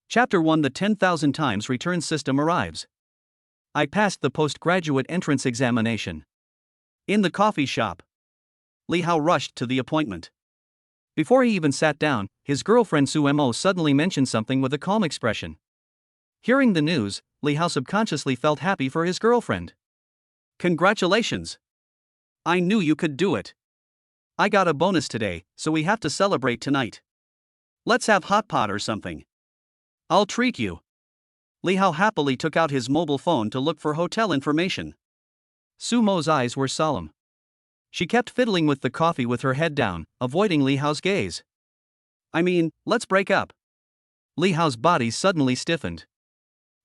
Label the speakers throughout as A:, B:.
A: Chapter 1: The 10,000 times return system arrives. I passed the postgraduate entrance examination. In the coffee shop, Li Hao rushed to the appointment. Before he even sat down, his girlfriend Su Mo suddenly mentioned something with a calm expression. Hearing the news, Li Hao subconsciously felt happy for his girlfriend. Congratulations! I knew you could do it. I got a bonus today, so we have to celebrate tonight. Let's have hot pot or something. I'll treat you. Li Hao happily took out his mobile phone to look for hotel information. Su Mo's eyes were solemn. She kept fiddling with the coffee with her head down, avoiding Li Hao's gaze. I mean, let's break up. Li Hao's body suddenly stiffened.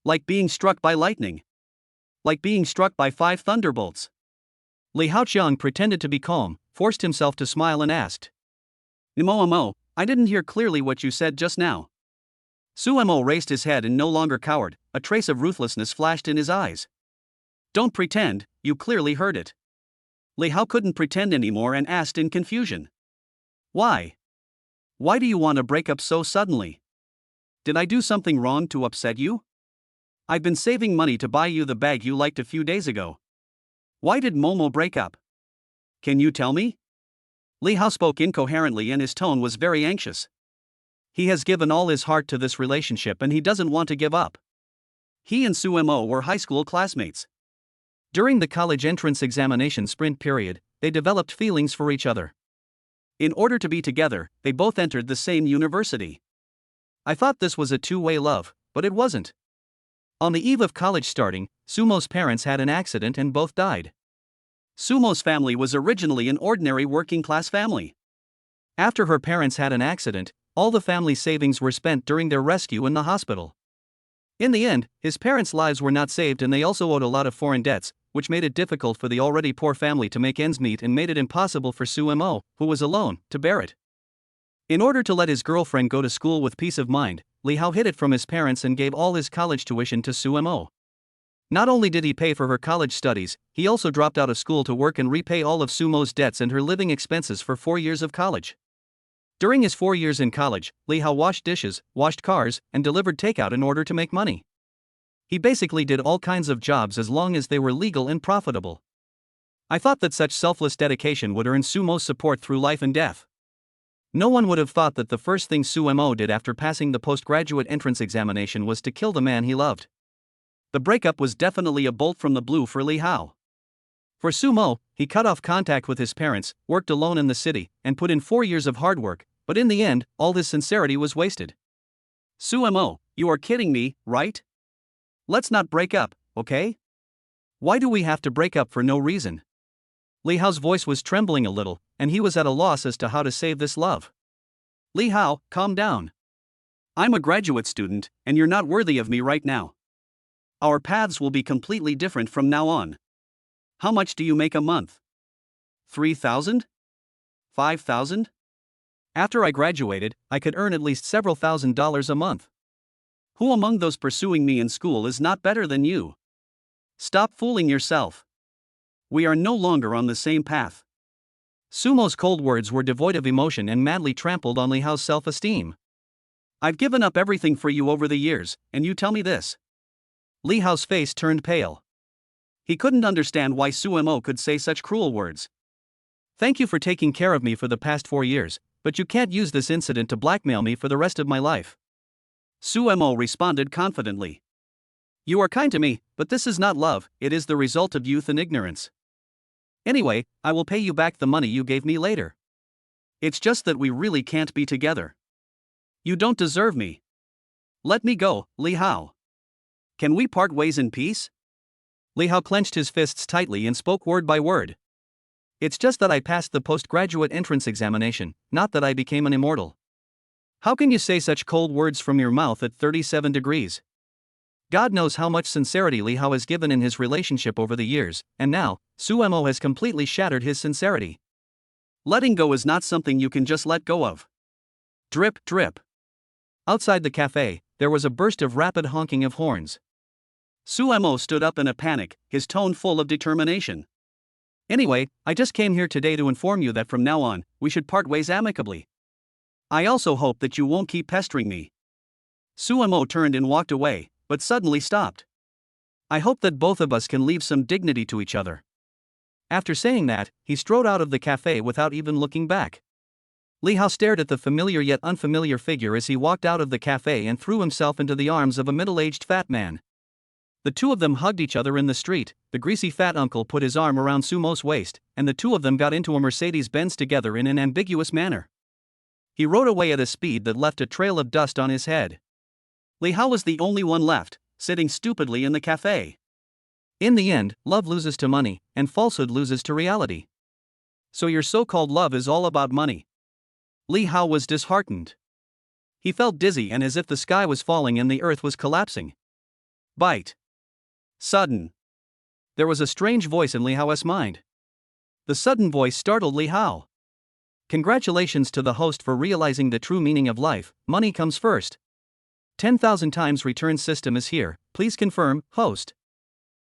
A: Like being struck by lightning. Like being struck by 5 thunderbolts. Li Haoqiang pretended to be calm, forced himself to smile and asked. Mo, I didn't hear clearly what you said just now. Su Mo raised his head and no longer cowered, a trace of ruthlessness flashed in his eyes. Don't pretend, you clearly heard it. Li Hao couldn't pretend anymore and asked in confusion. Why? Why do you want to break up so suddenly? Did I do something wrong to upset you? I've been saving money to buy you the bag you liked a few days ago. Why did Momo break up? Can you tell me? Li Hao spoke incoherently and his tone was very anxious. He has given all his heart to this relationship and he doesn't want to give up. He and Su Mo were high school classmates. During the college entrance examination sprint period, they developed feelings for each other. In order to be together, they both entered the same university. I thought this was a two-way love, but it wasn't. On the eve of college starting, Sumo's parents had an accident and both died. Sumo's family was originally an ordinary working-class family. After her parents had an accident, all the family's savings were spent during their rescue in the hospital. In the end, his parents' lives were not saved and they also owed a lot of foreign debts, which made it difficult for the already poor family to make ends meet and made it impossible for Su Mo, who was alone, to bear it. In order to let his girlfriend go to school with peace of mind, Li Hao hid it from his parents and gave all his college tuition to Su Mo. Not only did he pay for her college studies, he also dropped out of school to work and repay all of Su Mo's debts and her living expenses for 4 years of college. During his 4 years in college, Li Hao washed dishes, washed cars, and delivered takeout in order to make money. He basically did all kinds of jobs as long as they were legal and profitable. I thought that such selfless dedication would earn Su Mo's support through life and death. No one would have thought that the first thing Su Mo did after passing the postgraduate entrance examination was to kill the man he loved. The breakup was definitely a bolt from the blue for Li Hao. For Su Mo, he cut off contact with his parents, worked alone in the city, and put in 4 years of hard work, but in the end, all his sincerity was wasted. Su Mo, you are kidding me, right? Let's not break up, okay? Why do we have to break up for no reason? Li Hao's voice was trembling a little, and he was at a loss as to how to save this love. Li Hao, calm down. I'm a graduate student, and you're not worthy of me right now. Our paths will be completely different from now on. How much do you make a month? 3,000? 5,000? After I graduated, I could earn at least several $1,000s a month. Who among those pursuing me in school is not better than you? Stop fooling yourself. We are no longer on the same path. Su Mo's cold words were devoid of emotion and madly trampled on Li Hao's self-esteem. I've given up everything for you over the years, and you tell me this. Li Hao's face turned pale. He couldn't understand why Su Mo could say such cruel words. Thank you for taking care of me for the past 4 years, but you can't use this incident to blackmail me for the rest of my life. Su Mo responded confidently. You are kind to me, but this is not love, it is the result of youth and ignorance. Anyway, I will pay you back the money you gave me later. It's just that we really can't be together. You don't deserve me. Let me go, Li Hao. Can we part ways in peace? Li Hao clenched his fists tightly and spoke word by word. It's just that I passed the postgraduate entrance examination, not that I became an immortal. How can you say such cold words from your mouth at 37 degrees? God knows how much sincerity Li Hao has given in his relationship over the years, and now, Su Mo has completely shattered his sincerity. Letting go is not something you can just let go of. Drip, drip. Outside the cafe, there was a burst of rapid honking of horns. Su Mo stood up in a panic, his tone full of determination. Anyway, I just came here today to inform you that from now on, we should part ways amicably. I also hope that you won't keep pestering me. Sumo turned and walked away, but suddenly stopped. I hope that both of us can leave some dignity to each other. After saying that, he strode out of the cafe without even looking back. Li Hao stared at the familiar yet unfamiliar figure as he walked out of the cafe and threw himself into the arms of a middle-aged fat man. The two of them hugged each other in the street. The greasy fat uncle put his arm around Sumo's waist, and the two of them got into a Mercedes-Benz together in an ambiguous manner. He rode away at a speed that left a trail of dust on his head. Li Hao was the only one left, sitting stupidly in the cafe. In the end, love loses to money, and falsehood loses to reality. So your so-called love is all about money. Li Hao was disheartened. He felt dizzy and as if the sky was falling and the earth was collapsing. Bite. Sudden. There was a strange voice in Li Hao's mind. The sudden voice startled Li Hao. Congratulations to the host for realizing the true meaning of life. Money comes first. 10,000 times return system is here, please confirm, host.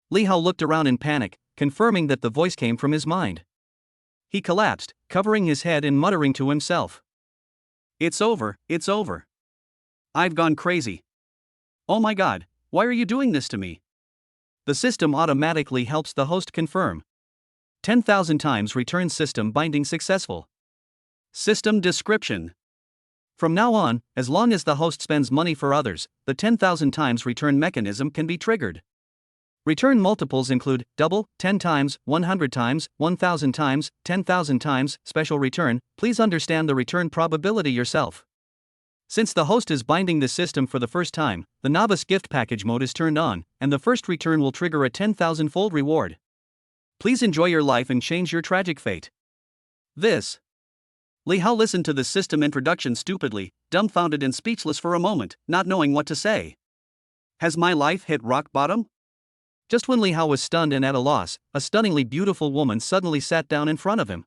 A: Li Hao looked around in panic, confirming that the voice came from his mind. He collapsed, covering his head and muttering to himself. It's over, it's over. I've gone crazy. Oh my god, why are you doing this to me? The system automatically helps the host confirm. 10,000 times return system binding successful. System description. From now on, as long as the host spends money for others, the 10,000 times return mechanism can be triggered. Return multiples include double, 10 times, 100 times, 1,000 times, 10,000 times, special return. Please understand the return probability yourself. Since the host is binding the system for the first time, the novice gift package mode is turned on, and the first return will trigger a 10,000-fold reward. Please enjoy your life and change your tragic fate. This. Li Hao listened to the system introduction stupidly, dumbfounded and speechless for a moment, not knowing what to say. Has my life hit rock bottom? Just when Li Hao was stunned and at a loss, a stunningly beautiful woman suddenly sat down in front of him.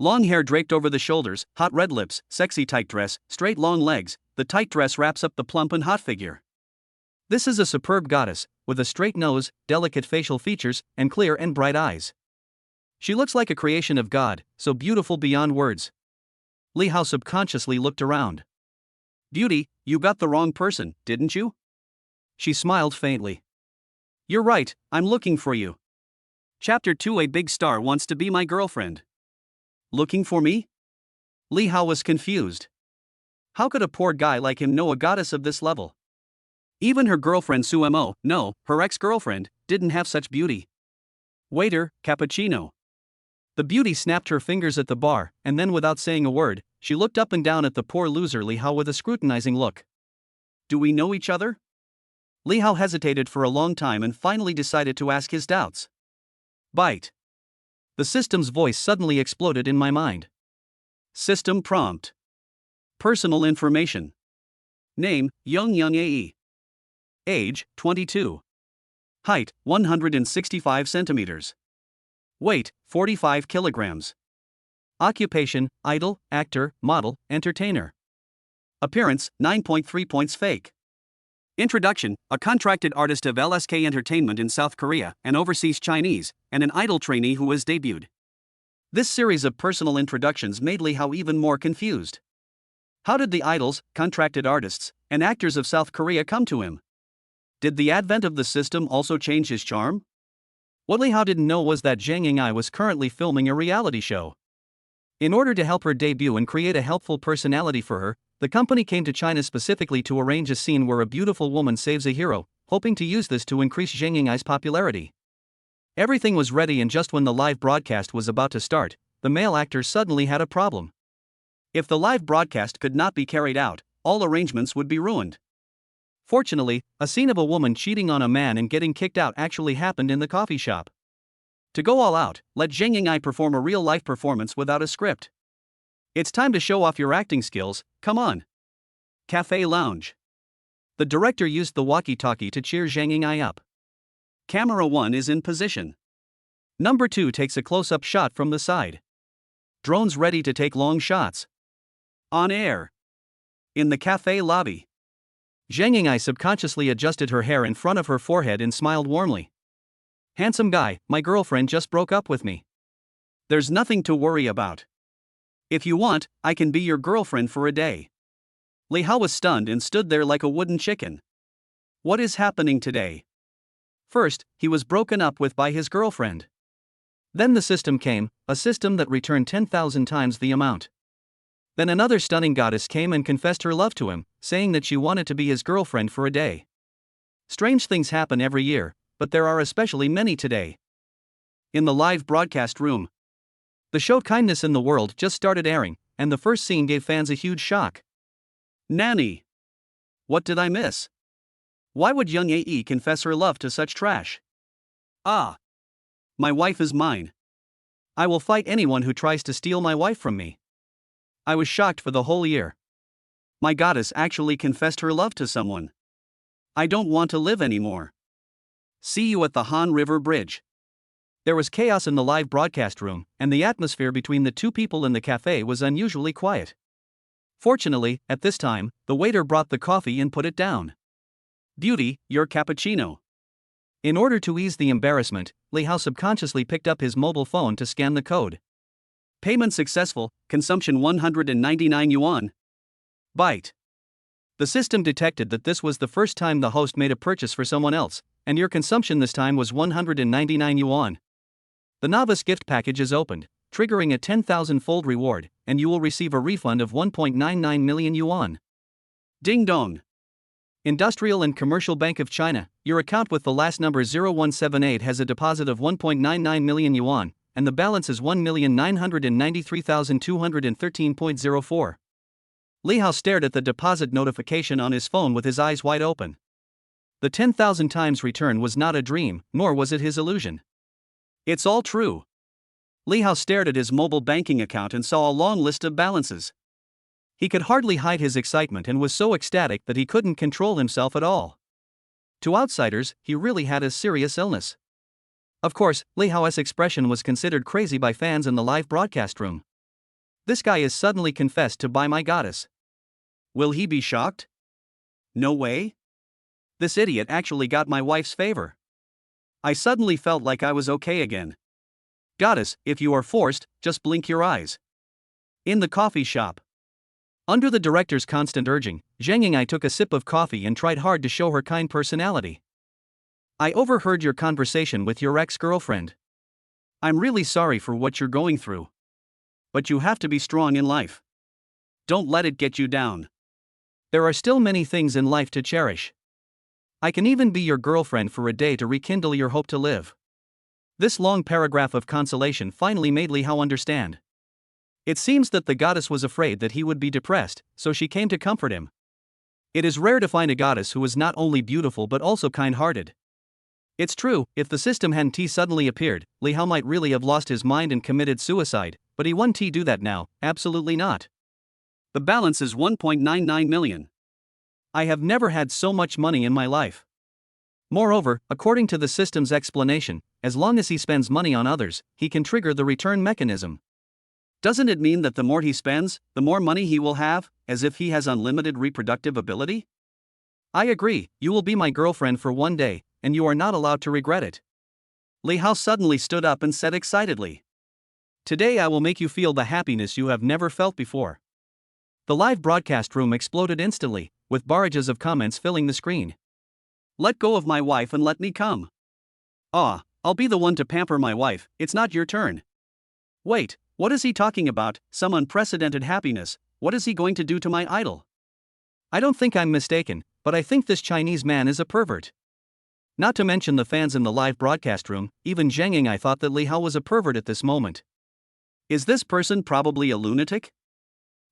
A: Long hair draped over the shoulders, hot red lips, sexy tight dress, straight long legs, the tight dress wraps up the plump and hot figure. This is a superb goddess, with a straight nose, delicate facial features, and clear and bright eyes. She looks like a creation of God, so beautiful beyond words. Li Hao subconsciously looked around. Beauty, you got the wrong person, didn't you? She smiled faintly. You're right, I'm looking for you. Chapter 2. A big star wants to be my girlfriend. Looking for me? Li Hao was confused. How could a poor guy like him know a goddess of this level? Even her girlfriend Sumo, no, her ex-girlfriend, didn't have such beauty. Waiter, cappuccino. The beauty snapped her fingers at the bar, and then without saying a word, she looked up and down at the poor loser Li Hao with a scrutinizing look. Do we know each other? Li Hao hesitated for a long time and finally decided to ask his doubts. Bite. The system's voice suddenly exploded in my mind. System prompt. Personal information. Name, Young Ae. Age, 22. Height, 165 centimeters. Weight, 45 kilograms. Occupation, idol, actor, model, entertainer. Appearance, 9.3 points fake. Introduction, a contracted artist of LSK Entertainment in South Korea, an overseas Chinese, and an idol trainee who has debuted. This series of personal introductions made Li Hao even more confused. How did the idols, contracted artists, and actors of South Korea come to him? Did the advent of the system also change his charm? What Li Hao didn't know was that Zhang Ying'ai was currently filming a reality show. In order to help her debut and create a helpful personality for her, the company came to China specifically to arrange a scene where a beautiful woman saves a hero, hoping to use this to increase Zhang Ying'ai's popularity. Everything was ready, and just when the live broadcast was about to start, the male actor suddenly had a problem. If the live broadcast could not be carried out, all arrangements would be ruined. Fortunately, a scene of a woman cheating on a man and getting kicked out actually happened in the coffee shop. To go all out, let Zhang Ying'ai perform a real-life performance without a script. It's time to show off your acting skills, come on. Cafe lounge. The director used the walkie-talkie to cheer Zhang Ying'ai up. Camera 1 is in position. Number 2 takes a close-up shot from the side. Drones ready to take long shots. On air. In the cafe lobby. Zhang Ying'ai subconsciously adjusted her hair in front of her forehead and smiled warmly. Handsome guy, my girlfriend just broke up with me. There's nothing to worry about. If you want, I can be your girlfriend for a day. Li Hao was stunned and stood there like a wooden chicken. What is happening today? First, he was broken up with by his girlfriend. Then the system came, a system that returned 10,000 times the amount. Then another stunning goddess came and confessed her love to him, saying that she wanted to be his girlfriend for a day. Strange things happen every year, but there are especially many today. In the live broadcast room, the show Kindness in the World just started airing, and the first scene gave fans a huge shock. Nanny! What did I miss? Why would young AE confess her love to such trash? Ah! My wife is mine. I will fight anyone who tries to steal my wife from me. I was shocked for the whole year. My goddess actually confessed her love to someone. I don't want to live anymore. See you at the Han River Bridge. There was chaos in the live broadcast room, and the atmosphere between the two people in the cafe was unusually quiet. Fortunately, at this time, the waiter brought the coffee and put it down. Beauty, your cappuccino. In order to ease the embarrassment, Li Hao subconsciously picked up his mobile phone to scan the code. Payment successful, consumption 199 yuan. Byte. The system detected that this was the first time the host made a purchase for someone else, and your consumption this time was 199 yuan. The novice gift package is opened, triggering a 10,000-fold reward, and you will receive a refund of 1.99 million yuan. Ding dong. Industrial and Commercial Bank of China, your account with the last number 0178 has a deposit of 1.99 million yuan, and the balance is 1,993,213.04. Li Hao stared at the deposit notification on his phone with his eyes wide open. The 10,000 times return was not a dream, nor was it his illusion. It's all true. Li Hao stared at his mobile banking account and saw a long list of balances. He could hardly hide his excitement and was so ecstatic that he couldn't control himself at all. To outsiders, he really had a serious illness. Of course, Li Hao's expression was considered crazy by fans in the live broadcast room. This guy is suddenly confessed to by my goddess. Will he be shocked? No way. This idiot actually got my wife's favor. I suddenly felt like I was okay again. Goddess, if you are forced, just blink your eyes. In the coffee shop. Under the director's constant urging, Zhang Ying'ai took a sip of coffee and tried hard to show her kind personality. I overheard your conversation with your ex-girlfriend. I'm really sorry for what you're going through. But you have to be strong in life. Don't let it get you down. There are still many things in life to cherish. I can even be your girlfriend for a day to rekindle your hope to live. This long paragraph of consolation finally made Li Hao understand. It seems that the goddess was afraid that he would be depressed, so she came to comfort him. It is rare to find a goddess who is not only beautiful but also kind-hearted. It's true, if the system hadn't suddenly appeared, Li Hao might really have lost his mind and committed suicide, but he won't do that now, absolutely not. The balance is 1.99 million. I have never had so much money in my life. Moreover, according to the system's explanation, as long as he spends money on others, he can trigger the return mechanism. Doesn't it mean that the more he spends, the more money he will have, as if he has unlimited reproductive ability? I agree, you will be my girlfriend for one day, and you are not allowed to regret it. Li Hao suddenly stood up and said excitedly. Today I will make you feel the happiness you have never felt before. The live broadcast room exploded instantly, with barrages of comments filling the screen. Let go of my wife and let me come. Ah, I'll be the one to pamper my wife, it's not your turn. Wait, what is he talking about, some unprecedented happiness, what is he going to do to my idol? I don't think I'm mistaken, but I think this Chinese man is a pervert. Not to mention the fans in the live broadcast room, even Zhang Ying'ai thought that Li Hao was a pervert at this moment. Is this person probably a lunatic?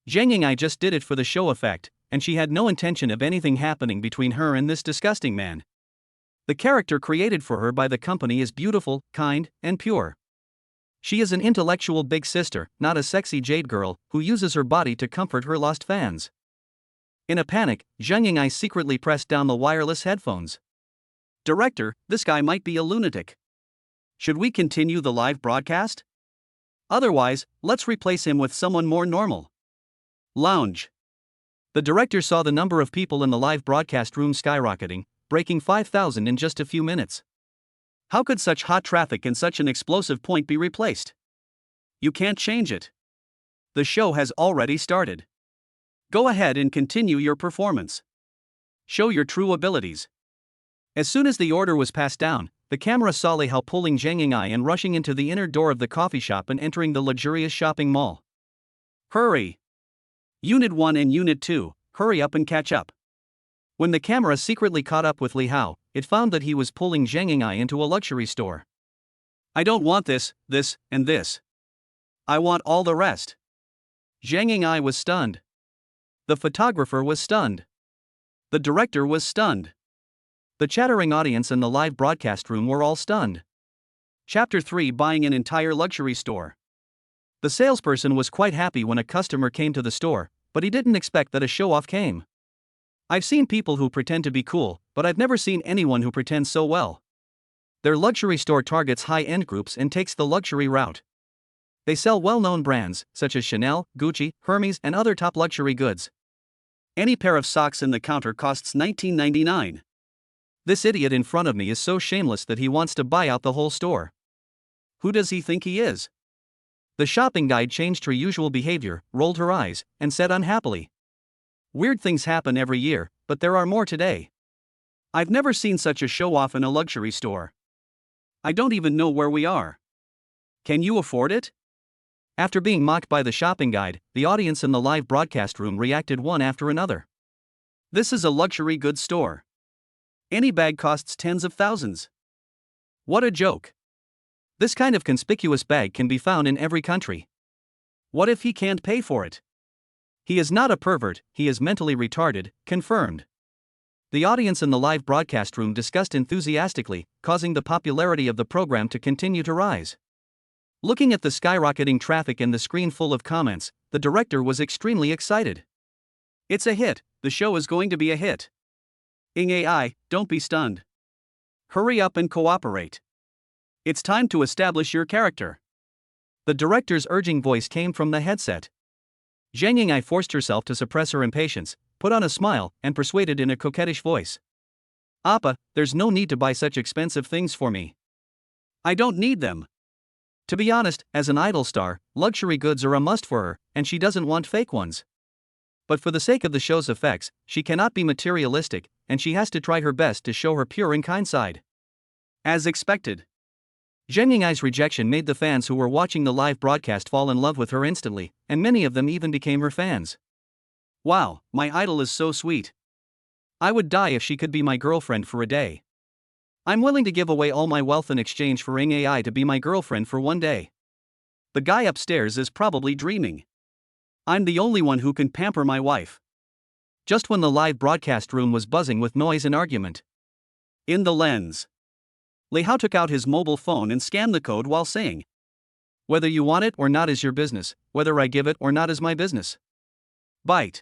A: Zhang Ying'ai just did it for the show effect, and she had no intention of anything happening between her and this disgusting man. The character created for her by the company is beautiful, kind, and pure. She is an intellectual big sister, not a sexy jade girl, who uses her body to comfort her lost fans. In a panic, Zhang Ying'ai secretly pressed down the wireless headphones. Director, this guy might be a lunatic. Should we continue the live broadcast? Otherwise, let's replace him with someone more normal. Lounge. The director saw the number of people in the live broadcast room skyrocketing, breaking 5,000 in just a few minutes. How could such hot traffic and such an explosive point be replaced? You can't change it. The show has already started. Go ahead and continue your performance. Show your true abilities. As soon as the order was passed down, the camera saw Li Hao pulling Zhang Ying'ai and rushing into the inner door of the coffee shop and entering the luxurious shopping mall. Hurry! Unit 1 and Unit 2, hurry up and catch up. When the camera secretly caught up with Li Hao, it found that he was pulling Zhang Ying'ai into a luxury store. I don't want this, and this. I want all the rest. Zhang Ying'ai was stunned. The photographer was stunned. The director was stunned. The chattering audience in the live broadcast room were all stunned. Chapter 3: Buying an entire luxury store. The salesperson was quite happy when a customer came to the store, but he didn't expect that a show-off came. I've seen people who pretend to be cool, but I've never seen anyone who pretends so well. Their luxury store targets high-end groups and takes the luxury route. They sell well-known brands, such as Chanel, Gucci, Hermes, and other top luxury goods. Any pair of socks in the counter costs $19.99. This idiot in front of me is so shameless that he wants to buy out the whole store. Who does he think he is? The shopping guide changed her usual behavior, rolled her eyes, and said unhappily, "Weird things happen every year, but there are more today. I've never seen such a show-off in a luxury store. I don't even know where we are. Can you afford it?" After being mocked by the shopping guide, the audience in the live broadcast room reacted one after another. This is a luxury goods store. Any bag costs tens of thousands. What a joke. This kind of conspicuous bag can be found in every country. What if he can't pay for it? He is not a pervert, he is mentally retarded, confirmed. The audience in the live broadcast room discussed enthusiastically, causing the popularity of the program to continue to rise. Looking at the skyrocketing traffic and the screen full of comments, the director was extremely excited. It's a hit, the show is going to be a hit. AI, don't be stunned. Hurry up and cooperate. It's time to establish your character. The director's urging voice came from the headset. Zhang Ying'ai forced herself to suppress her impatience, put on a smile, and persuaded in a coquettish voice. "Appa, there's no need to buy such expensive things for me. I don't need them. To be honest, as an idol star, luxury goods are a must for her, and she doesn't want fake ones. But for the sake of the show's effects, she cannot be materialistic, and she has to try her best to show her pure and kind side." As expected, Zhang Ying'ai's rejection made the fans who were watching the live broadcast fall in love with her instantly, and many of them even became her fans. "Wow, my idol is so sweet. I would die if she could be my girlfriend for a day. I'm willing to give away all my wealth in exchange for AI to be my girlfriend for one day. The guy upstairs is probably dreaming. I'm the only one who can pamper my wife." Just when the live broadcast room was buzzing with noise and argument. In the lens, Li Hao took out his mobile phone and scanned the code while saying, "Whether you want it or not is your business, whether I give it or not is my business." Byte.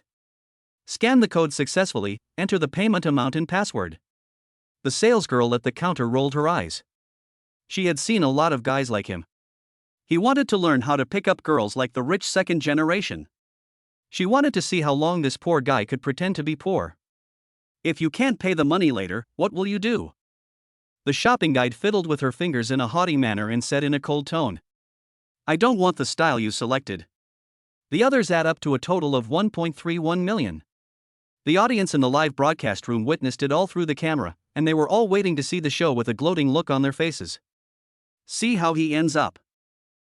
A: Scan the code successfully, enter the payment amount and password. The salesgirl at the counter rolled her eyes. She had seen a lot of guys like him. He wanted to learn how to pick up girls like the rich second generation. She wanted to see how long this poor guy could pretend to be poor. "If you can't pay the money later, what will you do?" The shopping guide fiddled with her fingers in a haughty manner and said in a cold tone, "I don't want the style you selected. The others add up to a total of 1.31 million. The audience in the live broadcast room witnessed it all through the camera, and they were all waiting to see the show with a gloating look on their faces. See how he ends up.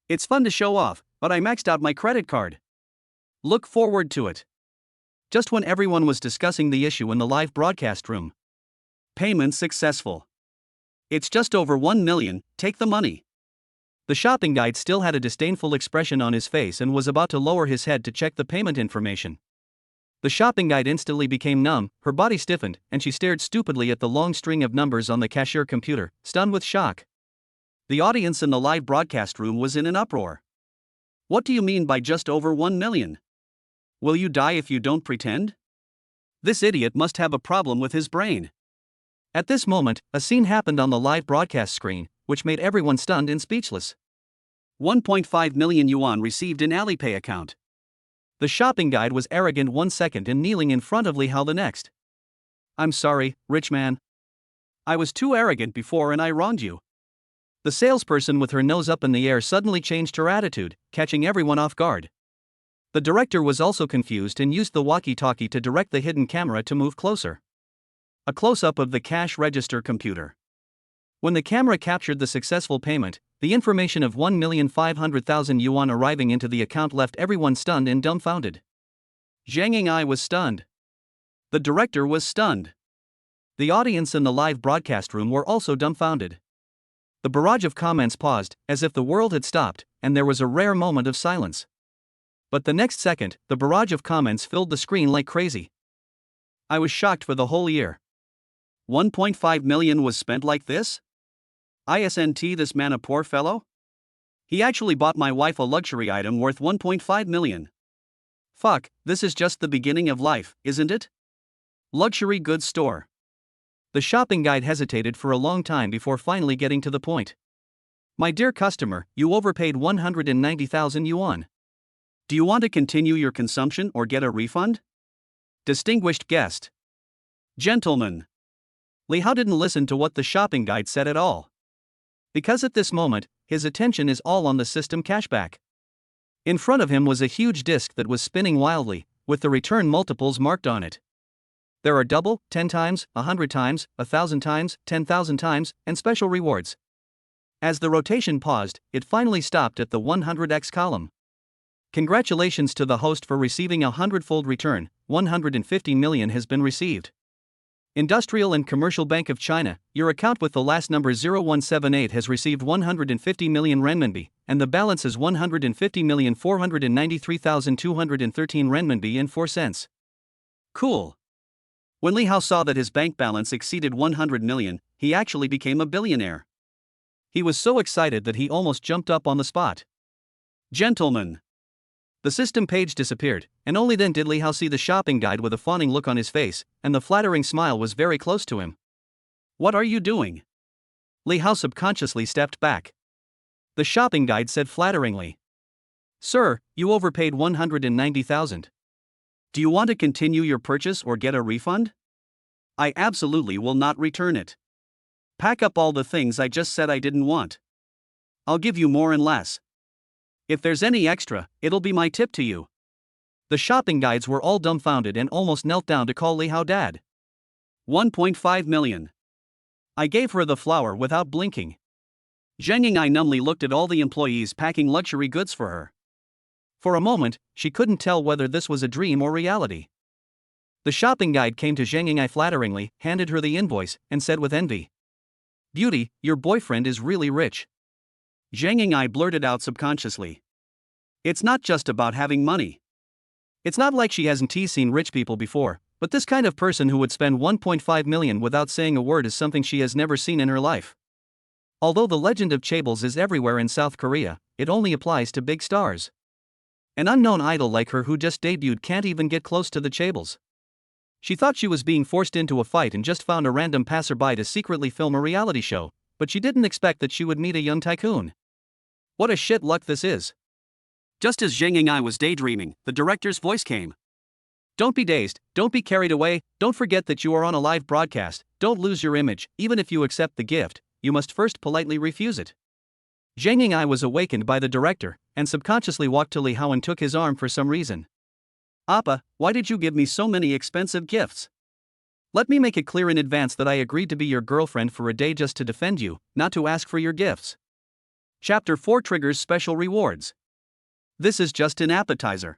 A: It's fun to show off, but I maxed out my credit card. Look forward to it." Just when everyone was discussing the issue in the live broadcast room. Payment successful. It's just over 1 million, take the money. The shopping guide still had a disdainful expression on his face and was about to lower his head to check the payment information. The shopping guide instantly became numb, her body stiffened, and she stared stupidly at the long string of numbers on the cashier computer, stunned with shock. The audience in the live broadcast room was in an uproar. "What do you mean by just over 1 million? Will you die if you don't pretend? This idiot must have a problem with his brain." At this moment, a scene happened on the live broadcast screen, which made everyone stunned and speechless. 1.5 million yuan received in Alipay account. The shopping guide was arrogant 1 second and kneeling in front of Li Hao the next. "I'm sorry, rich man. I was too arrogant before and I wronged you." The salesperson with her nose up in the air suddenly changed her attitude, catching everyone off guard. The director was also confused and used the walkie-talkie to direct the hidden camera to move closer. A close-up of the cash register computer. When the camera captured the successful payment, the information of 1,500,000 yuan arriving into the account left everyone stunned and dumbfounded. Zhang Ying'ai was stunned. The director was stunned. The audience in the live broadcast room were also dumbfounded. The barrage of comments paused, as if the world had stopped, and there was a rare moment of silence. But the next second, the barrage of comments filled the screen like crazy. I was shocked for the whole year. 1.5 million was spent like this? Isn't this man a poor fellow? He actually bought my wife a luxury item worth 1.5 million. Fuck, this is just the beginning of life, isn't it? Luxury goods store. The shopping guide hesitated for a long time before finally getting to the point. My dear customer, you overpaid 190,000 yuan. Do you want to continue your consumption or get a refund? Distinguished guest. Gentlemen. Li Hao didn't listen to what the shopping guide said at all. Because at this moment, his attention is all on the system cashback. In front of him was a huge disc that was spinning wildly, with the return multiples marked on it. There are double, 10 times, 100 times, 1,000 times, 10,000 times, and special rewards. As the rotation paused, it finally stopped at the 100x column. Congratulations to the host for receiving a 100-fold return, 150 million has been received. Industrial and Commercial Bank of China, your account with the last number 0178 has received 150 million renminbi, and the balance is 150,493,213 renminbi and 4 cents. Cool. When Li Hao saw that his bank balance exceeded 100 million, he actually became a billionaire. He was so excited that he almost jumped up on the spot. Gentlemen. The system page disappeared, and only then did Li Hao see the shopping guide with a fawning look on his face, and the flattering smile was very close to him. What are you doing? Li Hao subconsciously stepped back. The shopping guide said flatteringly. Sir, you overpaid 190,000. Do you want to continue your purchase or get a refund? I absolutely will not return it. Pack up all the things I just said I didn't want. I'll give you more and less. If there's any extra, it'll be my tip to you. The shopping guides were all dumbfounded and almost knelt down to call Li Hao dad. 1.5 million. I gave her the flower without blinking. Zhang Ying'ai numbly looked at all the employees packing luxury goods for her. For a moment, she couldn't tell whether this was a dream or reality. The shopping guide came to Zhang Ying'ai flatteringly, handed her the invoice, and said with envy. Beauty, your boyfriend is really rich. Zhang Ying'ai blurted out subconsciously. It's not just about having money. It's not like she hasn't seen rich people before, but this kind of person who would spend 1.5 million without saying a word is something she has never seen in her life. Although the legend of chaebols is everywhere in South Korea, it only applies to big stars. An unknown idol like her who just debuted can't even get close to the chaebols. She thought she was being forced into a fight and just found a random passerby to secretly film a reality show, but she didn't expect that she would meet a young tycoon. What a shit luck this is. Just as Zhang Ying'ai was daydreaming, the director's voice came. Don't be dazed, don't be carried away, don't forget that you are on a live broadcast, don't lose your image, even if you accept the gift, you must first politely refuse it. Zhang Ying'ai was awakened by the director, and subconsciously walked to Li Hao and took his arm for some reason. Appa, why did you give me so many expensive gifts? Let me make it clear in advance that I agreed to be your girlfriend for a day just to defend you, not to ask for your gifts. Chapter 4 triggers special rewards. This is just an appetizer.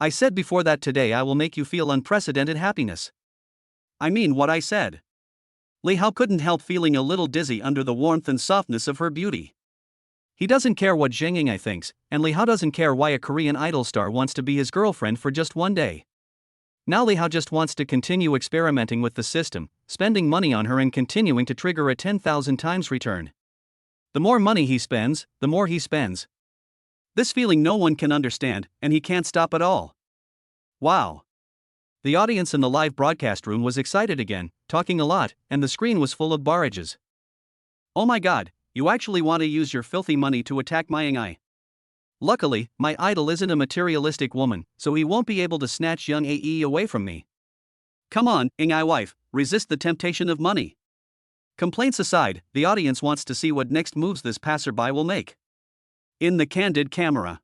A: I said before that today I will make you feel unprecedented happiness. I mean what I said. Li Hao couldn't help feeling a little dizzy under the warmth and softness of her beauty. He doesn't care what Zhang Ying'ai thinks, and Li Hao doesn't care why a Korean idol star wants to be his girlfriend for just one day. Now Li Hao just wants to continue experimenting with the system, spending money on her and continuing to trigger a 10,000 times return. The more money he spends, the more he spends. This feeling no one can understand, and he can't stop at all. Wow. The audience in the live broadcast room was excited again, talking a lot, and the screen was full of barrages. Oh my god, you actually want to use your filthy money to attack my Ying'ai. Luckily, my idol isn't a materialistic woman, so he won't be able to snatch young AE away from me. Come on, Ying'ai wife, resist the temptation of money. Complaints aside, the audience wants to see what next moves this passerby will make. In the candid camera.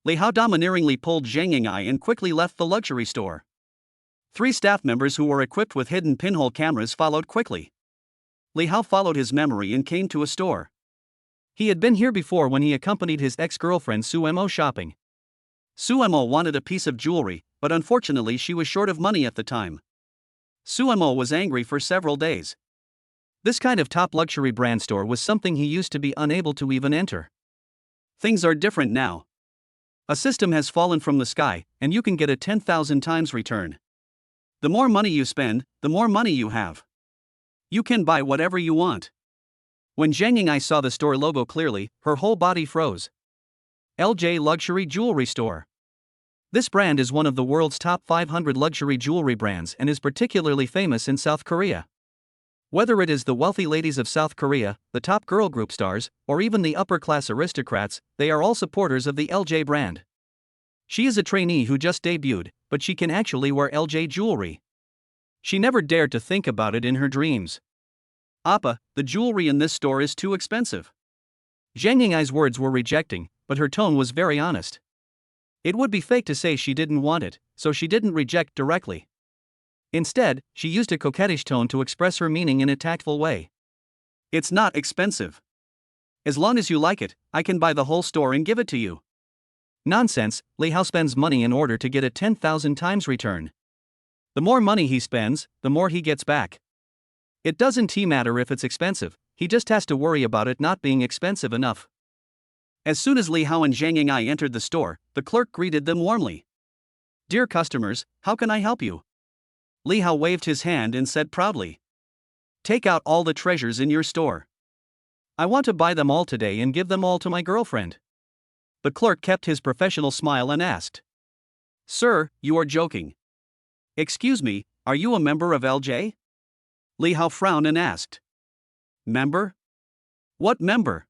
A: Li Hao domineeringly pulled Zhang Ying'ai and quickly left the luxury store. 3 staff members who were equipped with hidden pinhole cameras followed quickly. Li Hao followed his memory and came to a store. He had been here before when he accompanied his ex-girlfriend Su Mo shopping. Su Mo wanted a piece of jewelry, but unfortunately she was short of money at the time. Su Mo was angry for several days. This kind of top luxury brand store was something he used to be unable to even enter. Things are different now. A system has fallen from the sky, and you can get a 10,000 times return. The more money you spend, the more money you have. You can buy whatever you want. When Zhang Ying'ai saw the store logo clearly, her whole body froze. LJ Luxury Jewelry Store. This brand is one of the world's top 500 luxury jewelry brands and is particularly famous in South Korea. Whether it is the wealthy ladies of South Korea, the top girl group stars, or even the upper-class aristocrats, they are all supporters of the LJ brand. She is a trainee who just debuted, but she can actually wear LJ jewelry. She never dared to think about it in her dreams. Appa, the jewelry in this store is too expensive. Zhang Ying'ai's words were rejecting, but her tone was very honest. It would be fake to say she didn't want it, so she didn't reject directly. Instead, she used a coquettish tone to express her meaning in a tactful way. It's not expensive. As long as you like it, I can buy the whole store and give it to you. Nonsense, Li Hao spends money in order to get a 10,000 times return. The more money he spends, the more he gets back. It doesn't matter if it's expensive, he just has to worry about it not being expensive enough. As soon as Li Hao and Zhang Ying'ai entered the store, the clerk greeted them warmly. Dear customers, how can I help you? Li Hao waved his hand and said proudly. Take out all the treasures in your store. I want to buy them all today and give them all to my girlfriend. The clerk kept his professional smile and asked. Sir, you are joking. Excuse me, are you a member of LJ? Li Hao frowned and asked. Member? What member?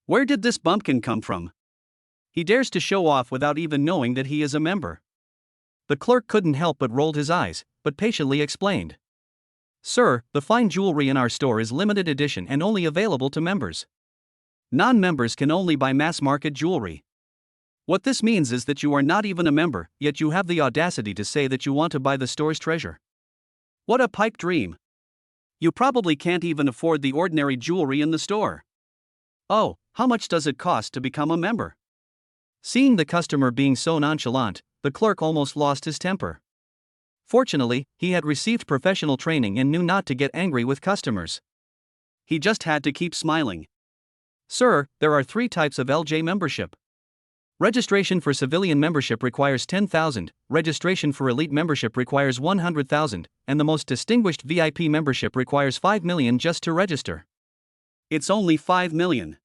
A: Where did this bumpkin come from? He dares to show off without even knowing that he is a member. The clerk couldn't help but rolled his eyes, but patiently explained. Sir, the fine jewelry in our store is limited edition and only available to members. Non-members can only buy mass-market jewelry. What this means is that you are not even a member, yet you have the audacity to say that you want to buy the store's treasure. What a pipe dream. You probably can't even afford the ordinary jewelry in the store. Oh, how much does it cost to become a member? Seeing the customer being so nonchalant, the clerk almost lost his temper. Fortunately, he had received professional training and knew not to get angry with customers. He just had to keep smiling. Sir, there are 3 types of LJ membership. Registration for civilian membership requires 10,000, registration for elite membership requires 100,000, and the most distinguished VIP membership requires 5 million just to register. It's only 5 million.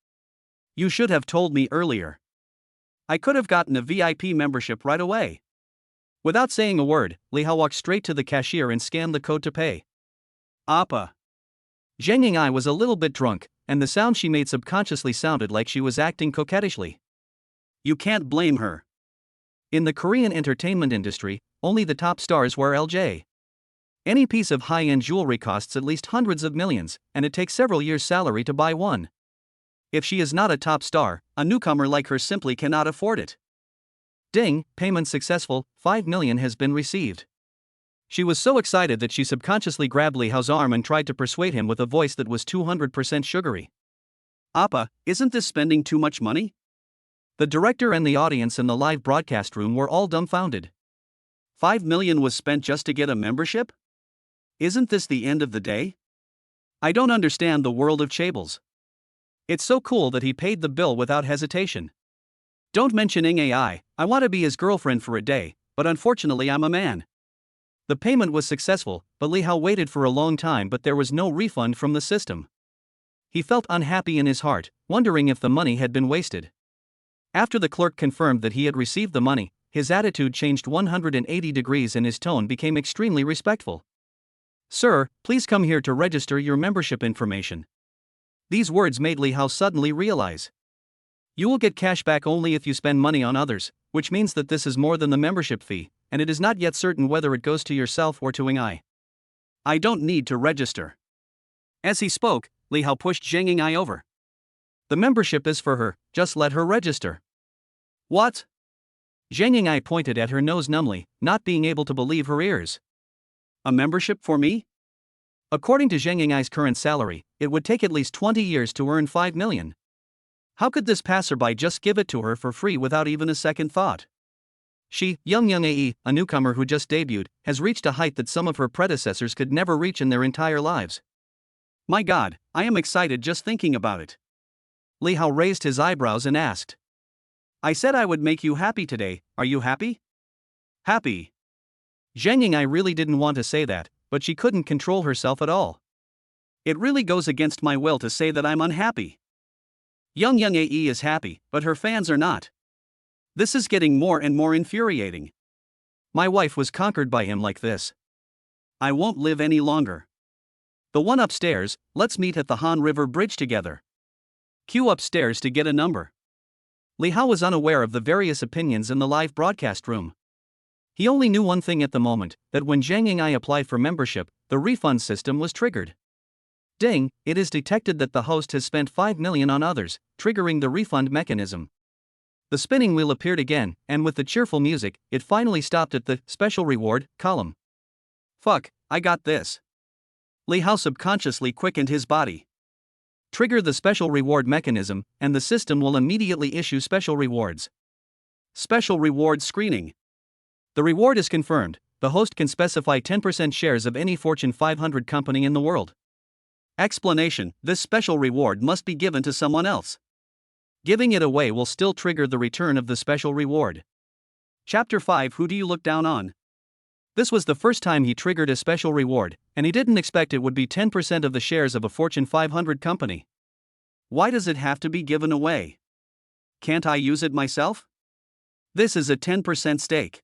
A: You should have told me earlier. I could have gotten a VIP membership right away. Without saying a word, Li Hao walked straight to the cashier and scanned the code to pay. Appa. Zhang Ying'ai was a little bit drunk, and the sound she made subconsciously sounded like she was acting coquettishly. You can't blame her. In the Korean entertainment industry, only the top stars wear LJ. Any piece of high-end jewelry costs at least hundreds of millions, and it takes several years' salary to buy one. If she is not a top star, a newcomer like her simply cannot afford it. Ding, payment successful, 5 million has been received. She was so excited that she subconsciously grabbed Li Hao's arm and tried to persuade him with a voice that was 200% sugary. Appa, isn't this spending too much money? The director and the audience in the live broadcast room were all dumbfounded. 5 million was spent just to get a membership? Isn't this the end of the day? I don't understand the world of chaebol. It's so cool that he paid the bill without hesitation. Don't mention AI, I want to be his girlfriend for a day, but unfortunately I'm a man. The payment was successful, but Li Hao waited for a long time but there was no refund from the system. He felt unhappy in his heart, wondering if the money had been wasted. After the clerk confirmed that he had received the money, his attitude changed 180 degrees and his tone became extremely respectful. Sir, please come here to register your membership information. These words made Li Hao suddenly realize. You will get cash back only if you spend money on others, which means that this is more than the membership fee, and it is not yet certain whether it goes to yourself or to Ying'ai. I don't need to register. As he spoke, Li Hao pushed Zhang Ying'ai over. The membership is for her, just let her register. What? Zhang Ying'ai pointed at her nose numbly, not being able to believe her ears. A membership for me? According to Zhang Ying'ai's current salary, it would take at least 20 years to earn 5 million. How could this passerby just give it to her for free without even a second thought? She, Young Ae, a newcomer who just debuted, has reached a height that some of her predecessors could never reach in their entire lives. My God, I am excited just thinking about it. Li Hao raised his eyebrows and asked. I said I would make you happy today, are you happy? Happy. Zhang Ying'ai really didn't want to say that, but she couldn't control herself at all. It really goes against my will to say that I'm unhappy. Young Ae is happy, but her fans are not. This is getting more and more infuriating. My wife was conquered by him like this. I won't live any longer. The one upstairs, let's meet at the Han River Bridge together. Queue upstairs to get a number. Li Hao was unaware of the various opinions in the live broadcast room. He only knew one thing at the moment, that when Zhang Ying'ai applied for membership, the refund system was triggered. Ding, it is detected that the host has spent 5 million on others, triggering the refund mechanism. The spinning wheel appeared again, and with the cheerful music, it finally stopped at the special reward column. Fuck, I got this. Li Hao subconsciously quickened his body. Trigger the special reward mechanism, and the system will immediately issue special rewards. Special reward screening. The reward is confirmed. The host can specify 10% shares of any Fortune 500 company in the world. Explanation: this special reward must be given to someone else. Giving it away will still trigger the return of the special reward. Chapter 5: Who do you look down on? This was the first time he triggered a special reward, and he didn't expect it would be 10% of the shares of a Fortune 500 company. Why does it have to be given away? Can't I use it myself? This is a 10% stake.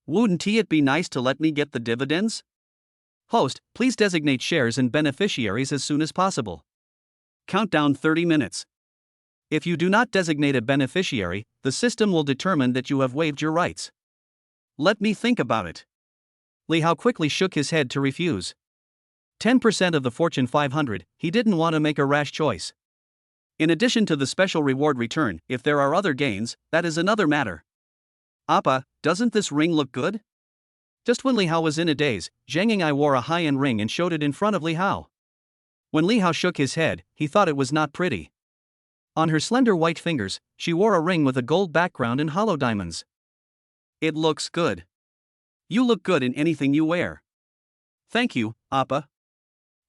A: Wouldn't it be nice to let me get the dividends? Host, please designate shares and beneficiaries as soon as possible. Countdown 30 minutes. If you do not designate a beneficiary, the system will determine that you have waived your rights. Let me think about it. Li Hao quickly shook his head to refuse. 10% of the Fortune 500, he didn't want to make a rash choice. In addition to the special reward return, if there are other gains, that is another matter. Appa, doesn't this ring look good? Just when Li Hao was in a daze, Zhang Ying'ai wore a high-end ring and showed it in front of Li Hao. When Li Hao shook his head, he thought it was not pretty. On her slender white fingers, she wore a ring with a gold background and hollow diamonds. It looks good. You look good in anything you wear. Thank you, Appa.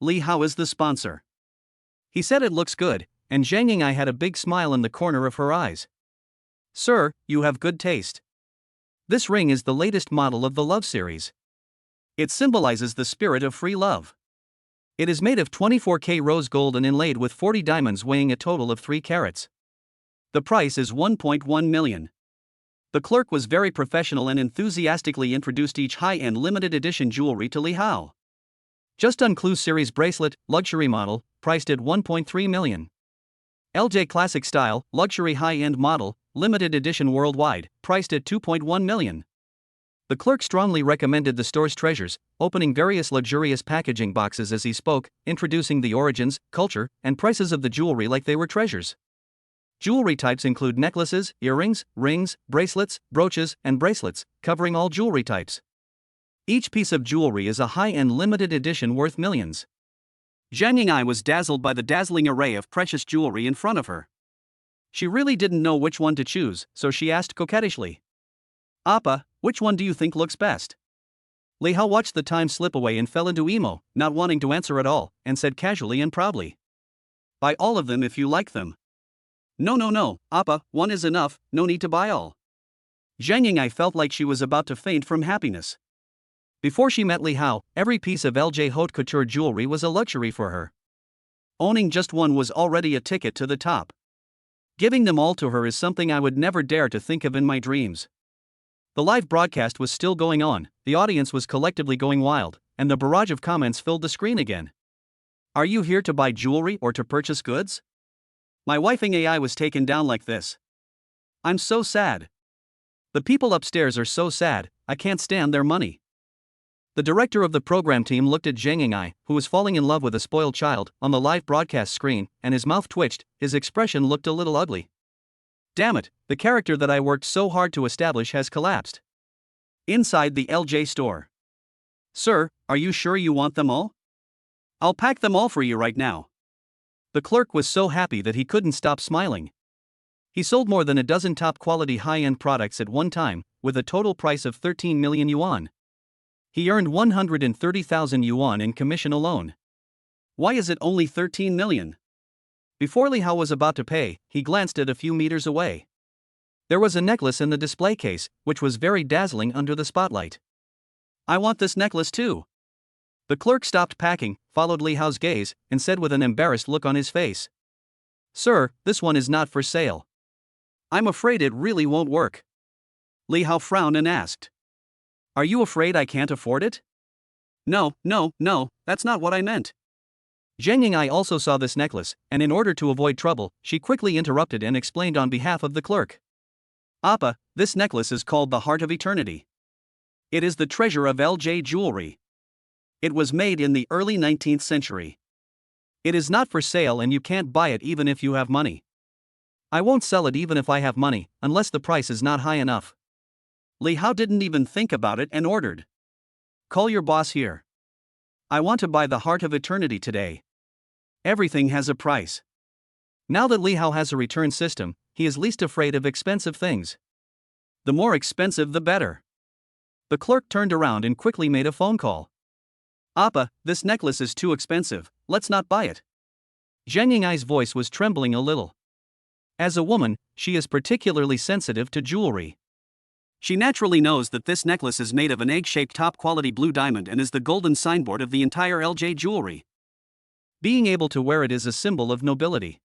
A: Li Hao is the sponsor. He said it looks good, and Zhang Ying'ai had a big smile in the corner of her eyes. Sir, you have good taste. This ring is the latest model of the love series. It symbolizes the spirit of free love. It is made of 24K rose gold and inlaid with 40 diamonds weighing a total of 3 carats. The price is 1.1 million. The clerk was very professional and enthusiastically introduced each high-end limited edition jewelry to Li Hao. Just Unclus series bracelet, luxury model, priced at 1.3 million. LJ Classic Style, luxury high-end model, limited edition worldwide, priced at 2.1 million. The clerk strongly recommended the store's treasures, opening various luxurious packaging boxes as he spoke, introducing the origins, culture, and prices of the jewelry like they were treasures. Jewelry types include necklaces, earrings, rings, bracelets, brooches, and bracelets, covering all jewelry types. Each piece of jewelry is a high-end limited edition worth millions. Zhang Ying'ai was dazzled by the dazzling array of precious jewelry in front of her. She really didn't know which one to choose, so she asked coquettishly. Appa, which one do you think looks best? Li Hao watched the time slip away and fell into emo, not wanting to answer at all, and said casually and proudly. Buy all of them if you like them. No, Appa, one is enough, no need to buy all. Zhang Ying'ai felt like she was about to faint from happiness. Before she met Li Hao, every piece of LJ haute couture jewelry was a luxury for her. Owning just one was already a ticket to the top. Giving them all to her is something I would never dare to think of in my dreams. The live broadcast was still going on, the audience was collectively going wild, and the barrage of comments filled the screen again. Are you here to buy jewelry or to purchase goods? My wifing AI was taken down like this. I'm so sad. The people upstairs are so sad, I can't stand their money. The director of the program team looked at Zhang Ying'ai, who was falling in love with a spoiled child, on the live broadcast screen, and his mouth twitched, his expression looked a little ugly. Damn it, the character that I worked so hard to establish has collapsed. Inside the LJ store. Sir, are you sure you want them all? I'll pack them all for you right now. The clerk was so happy that he couldn't stop smiling. He sold more than a dozen top-quality high-end products at one time, with a total price of 13 million yuan. He earned 130,000 yuan in commission alone. Why is it only 13 million? Before Li Hao was about to pay, he glanced at a few meters away. There was a necklace in the display case, which was very dazzling under the spotlight. I want this necklace too. The clerk stopped packing, followed Li Hao's gaze, and said with an embarrassed look on his face. Sir, this one is not for sale. I'm afraid it really won't work. Li Hao frowned and asked. Are you afraid I can't afford it? No, that's not what I meant. Zhang Ying'ai also saw this necklace, and in order to avoid trouble, she quickly interrupted and explained on behalf of the clerk. Appa, this necklace is called the Heart of Eternity. It is the treasure of LJ jewelry. It was made in the early 19th century. It is not for sale and you can't buy it even if you have money. I won't sell it even if I have money, unless the price is not high enough. Li Hao didn't even think about it and ordered. Call your boss here. I want to buy the Heart of Eternity today. Everything has a price. Now that Li Hao has a return system, he is least afraid of expensive things. The more expensive the better. The clerk turned around and quickly made a phone call. Appa, this necklace is too expensive, let's not buy it. Zhang Ying'ai's voice was trembling a little. As a woman, she is particularly sensitive to jewelry. She naturally knows that this necklace is made of an egg-shaped top-quality blue diamond and is the golden signboard of the entire LJ jewelry. Being able to wear it is a symbol of nobility.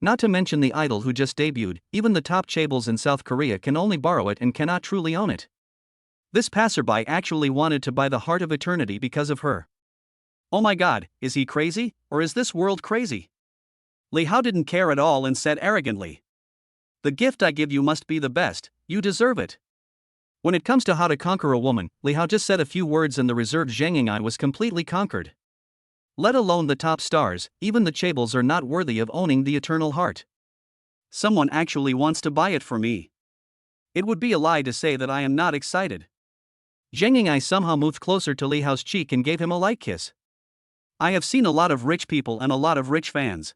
A: Not to mention the idol who just debuted, even the top chaebols in South Korea can only borrow it and cannot truly own it. This passerby actually wanted to buy the Heart of Eternity because of her. Oh my god, is he crazy, or is this world crazy? Li Hao didn't care at all and said arrogantly. The gift I give you must be the best, you deserve it. When it comes to how to conquer a woman, Li Hao just said a few words and the reserved Zhang Ying'ai was completely conquered. Let alone the top stars, even the chaebols are not worthy of owning the eternal heart. Someone actually wants to buy it for me. It would be a lie to say that I am not excited. Zhang Ying'ai somehow moved closer to Li Hao's cheek and gave him a light kiss. I have seen a lot of rich people and a lot of rich fans.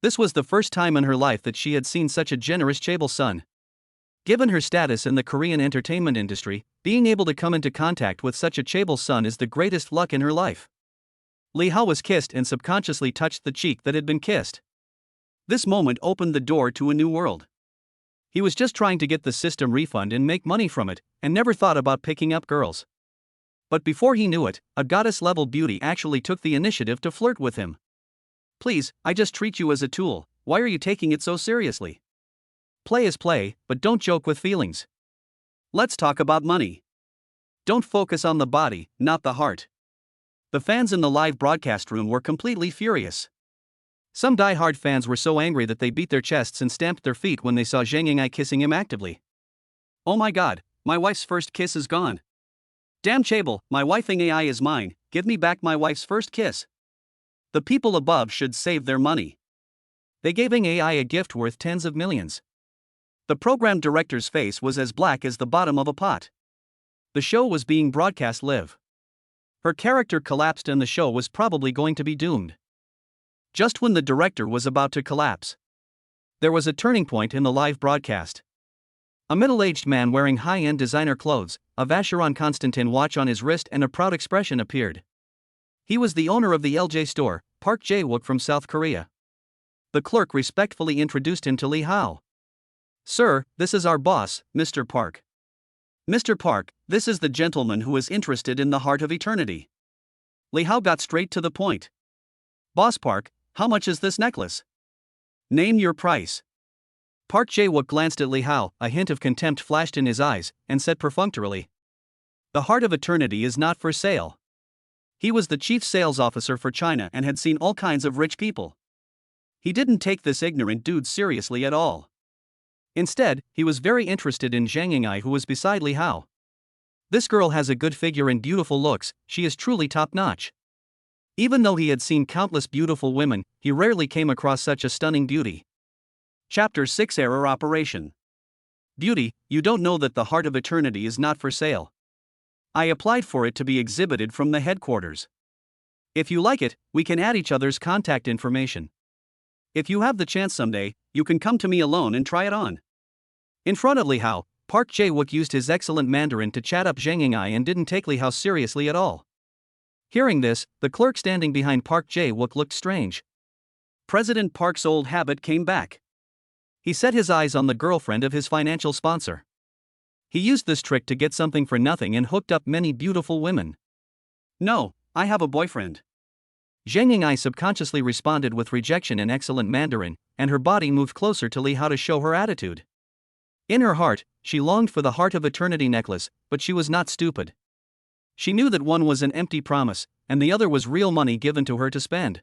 A: This was the first time in her life that she had seen such a generous chaebol son. Given her status in the Korean entertainment industry, being able to come into contact with such a chaebol son is the greatest luck in her life. Li Hao was kissed and subconsciously touched the cheek that had been kissed. This moment opened the door to a new world. He was just trying to get the system refund and make money from it, and never thought about picking up girls. But before he knew it, a goddess-level beauty actually took the initiative to flirt with him. Please, I just treat you as a tool, why are you taking it so seriously? Play is play, but don't joke with feelings. Let's talk about money. Don't focus on the body, not the heart. The fans in the live broadcast room were completely furious. Some die-hard fans were so angry that they beat their chests and stamped their feet when they saw Zhang Ying'ai kissing him actively. Oh my god, my wife's first kiss is gone. Damn chaebol, my wifing AI is mine, give me back my wife's first kiss. The people above should save their money. They gave AI a gift worth tens of millions. The program director's face was as black as the bottom of a pot. The show was being broadcast live. Her character collapsed and the show was probably going to be doomed. Just when the director was about to collapse, there was a turning point in the live broadcast. A middle-aged man wearing high-end designer clothes, a Vacheron Constantin watch on his wrist and a proud expression appeared. He was the owner of the LJ store, Park Jae-wook from South Korea. The clerk respectfully introduced him to Li Hao. Sir, this is our boss, Mr. Park. Mr. Park, this is the gentleman who is interested in the Heart of Eternity. Li Hao got straight to the point. Boss Park, how much is this necklace? Name your price. Park Jae-wook glanced at Li Hao, a hint of contempt flashed in his eyes, and said perfunctorily. The Heart of Eternity is not for sale. He was the chief sales officer for China and had seen all kinds of rich people. He didn't take this ignorant dude seriously at all. Instead, he was very interested in Zhang Ying'ai, who was beside Li Hao. This girl has a good figure and beautiful looks, she is truly top-notch. Even though he had seen countless beautiful women, he rarely came across such a stunning beauty. Chapter 6 Error Operation. Beauty, you don't know that the Heart of Eternity is not for sale. I applied for it to be exhibited from the headquarters. If you like it, we can add each other's contact information. If you have the chance someday, you can come to me alone and try it on. In front of Li Hao, Park Jae-wook used his excellent Mandarin to chat up Zhang Ying'ai and didn't take Li Hao seriously at all. Hearing this, the clerk standing behind Park Jae-wook looked strange. President Park's old habit came back. He set his eyes on the girlfriend of his financial sponsor. He used this trick to get something for nothing and hooked up many beautiful women. No, I have a boyfriend. Zhang Ying'ai subconsciously responded with rejection in excellent Mandarin, and her body moved closer to Li Hao to show her attitude. In her heart, she longed for the Heart of Eternity necklace, but she was not stupid. She knew that one was an empty promise, and the other was real money given to her to spend.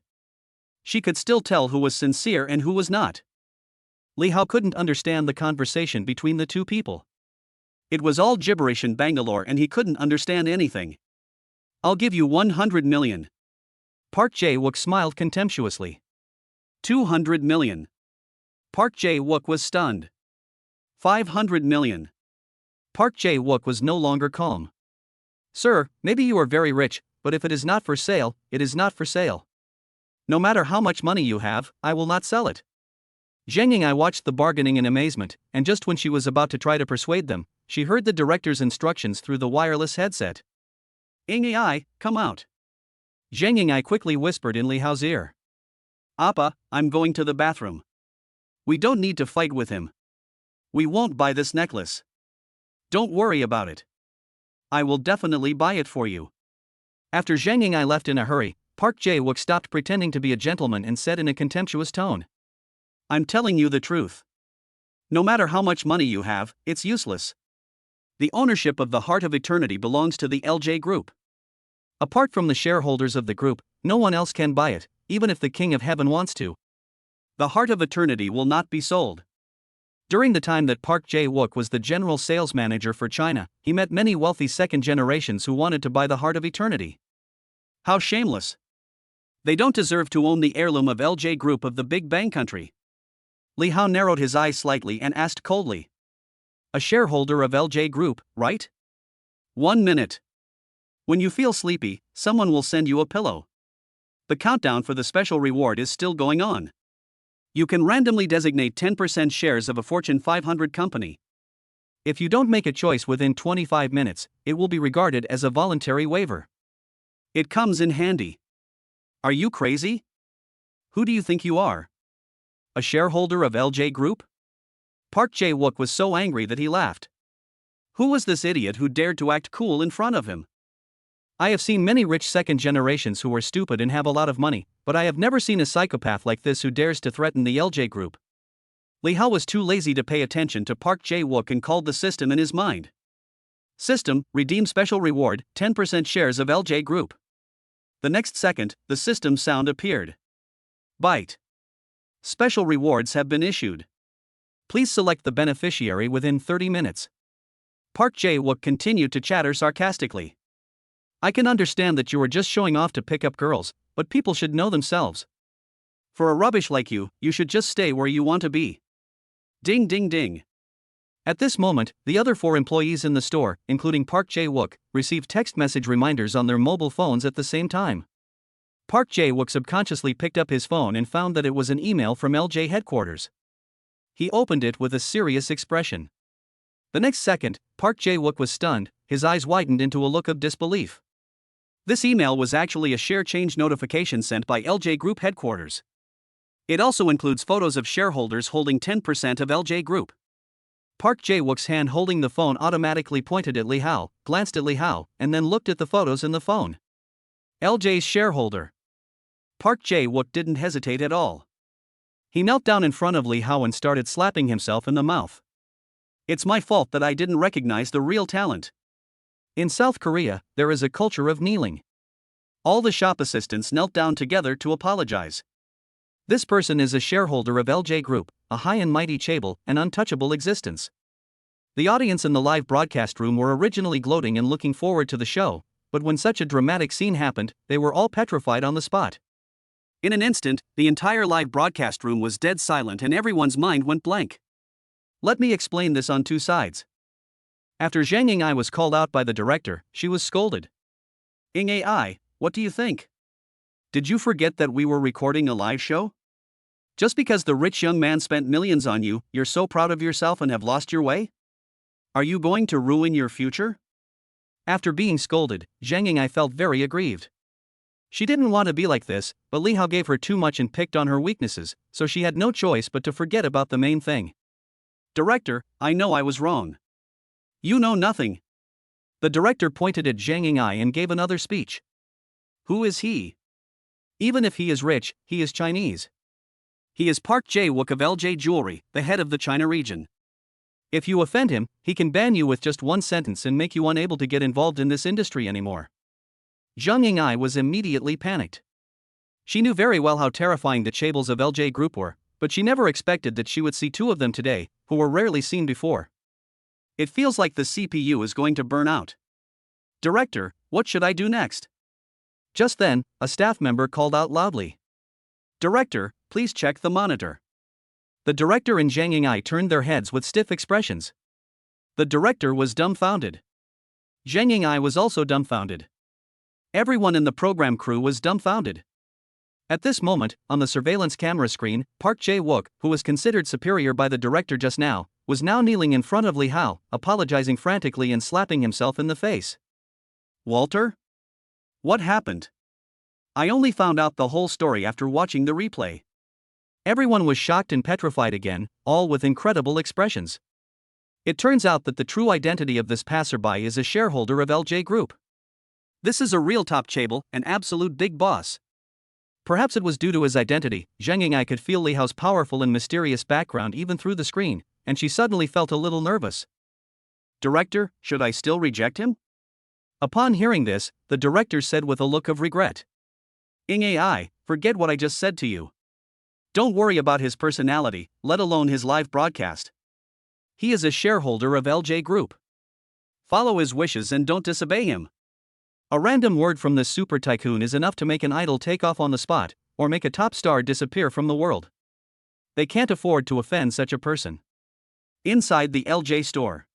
A: She could still tell who was sincere and who was not. Li Hao couldn't understand the conversation between the two people. It was all gibberish in Bangalore and he couldn't understand anything. I'll give you 100 million. Park Jae-wook smiled contemptuously. 200 million. Park Jae-wook was stunned. 500 million. Park Jae-wook was no longer calm. Sir, maybe you are very rich, but if it is not for sale, it is not for sale. No matter how much money you have, I will not sell it. Zhang Ying'ai watched the bargaining in amazement, and just when she was about to try to persuade them, she heard the director's instructions through the wireless headset. Ying'ai, come out. Zhang Ying'ai quickly whispered in Li Hao's ear. Appa, I'm going to the bathroom. We don't need to fight with him. We won't buy this necklace. Don't worry about it. I will definitely buy it for you. After Zhang Ying'ai left in a hurry, Park Jae-wook stopped pretending to be a gentleman and said in a contemptuous tone. I'm telling you the truth. No matter how much money you have, it's useless. The ownership of the Heart of Eternity belongs to the LJ Group. Apart from the shareholders of the group, no one else can buy it, even if the King of Heaven wants to. The Heart of Eternity will not be sold. During the time that Park Jae-wook was the general sales manager for China, he met many wealthy second generations who wanted to buy the Heart of Eternity. How shameless. They don't deserve to own the heirloom of LJ Group of the Big Bang Country. Li Hao narrowed his eyes slightly and asked coldly. A shareholder of LJ Group, right? 1 minute. When you feel sleepy, someone will send you a pillow. The countdown for the special reward is still going on. You can randomly designate 10% shares of a Fortune 500 company. If you don't make a choice within 25 minutes, it will be regarded as a voluntary waiver. It comes in handy. Are you crazy? Who do you think you are? A shareholder of LJ Group? Park Jae-wook was so angry that he laughed. Who was this idiot who dared to act cool in front of him? I have seen many rich second generations who are stupid and have a lot of money, but I have never seen a psychopath like this who dares to threaten the LJ Group. Li Hao was too lazy to pay attention to Park Jae-wook and called the system in his mind. System, redeem special reward, 10% shares of LJ Group. The next second, the system sound appeared. Byte. Special rewards have been issued. Please select the beneficiary within 30 minutes. Park Jae-wook continued to chatter sarcastically. I can understand that you are just showing off to pick up girls, but people should know themselves. For a rubbish like you, you should just stay where you want to be. Ding ding ding. At this moment, the other 4 employees in the store, including Park Jae-wook, received text message reminders on their mobile phones at the same time. Park Jae-wook subconsciously picked up his phone and found that it was an email from LJ headquarters. He opened it with a serious expression. The next second, Park Jae-wook was stunned, his eyes widened into a look of disbelief. This email was actually a share change notification sent by LJ Group headquarters. It also includes photos of shareholders holding 10% of LJ Group. Park Jae-wook's hand holding the phone automatically pointed at Li Hao, glanced at Li Hao, and then looked at the photos in the phone. LJ's shareholder. Park Jae-wook didn't hesitate at all. He knelt down in front of Li Hao and started slapping himself in the mouth. It's my fault that I didn't recognize the real talent. In South Korea, there is a culture of kneeling. All the shop assistants knelt down together to apologize. This person is a shareholder of LJ Group, a high and mighty chaebol, an untouchable existence. The audience in the live broadcast room were originally gloating and looking forward to the show, but when such a dramatic scene happened, they were all petrified on the spot. In an instant, the entire live broadcast room was dead silent and everyone's mind went blank. Let me explain this on two sides. After Zhang Ying'ai was called out by the director, she was scolded. Ying'ai, what do you think? Did you forget that we were recording a live show? Just because the rich young man spent millions on you, you're so proud of yourself and have lost your way? Are you going to ruin your future? After being scolded, Zhang Ying'ai felt very aggrieved. She didn't want to be like this, but Li Hao gave her too much and picked on her weaknesses, so she had no choice but to forget about the main thing. Director, I know I was wrong. You know nothing. The director pointed at Zhang Ying'ai and gave another speech. Who is he? Even if he is rich, he is Chinese. He is Park Jae-wook of LJ Jewelry, the head of the China region. If you offend him, he can ban you with just one sentence and make you unable to get involved in this industry anymore. Zhang Ying'ai was immediately panicked. She knew very well how terrifying the chaebols of LJ Group were, but she never expected that she would see two of them today, who were rarely seen before. It feels like the CPU is going to burn out. Director, what should I do next? Just then, a staff member called out loudly. Director, please check the monitor. The director and Zhang Ying'ai turned their heads with stiff expressions. The director was dumbfounded. Zhang Ying'ai was also dumbfounded. Everyone in the program crew was dumbfounded. At this moment, on the surveillance camera screen, Park Jae-wook, who was considered superior by the director just now, was now kneeling in front of Li Hao, apologizing frantically and slapping himself in the face. Walter? What happened? I only found out the whole story after watching the replay. Everyone was shocked and petrified again, all with incredible expressions. It turns out that the true identity of this passerby is a shareholder of LJ Group. This is a real top chaebol, an absolute big boss. Perhaps it was due to his identity, Zhang Ying'ai could feel Li Hao's powerful and mysterious background even through the screen, and she suddenly felt a little nervous. Director, should I still reject him? Upon hearing this, the director said with a look of regret. Ying'ai, forget what I just said to you. Don't worry about his personality, let alone his live broadcast. He is a shareholder of LJ Group. Follow his wishes and don't disobey him. A random word from this super tycoon is enough to make an idol take off on the spot, or make a top star disappear from the world. They can't afford to offend such a person. Inside the LJ store.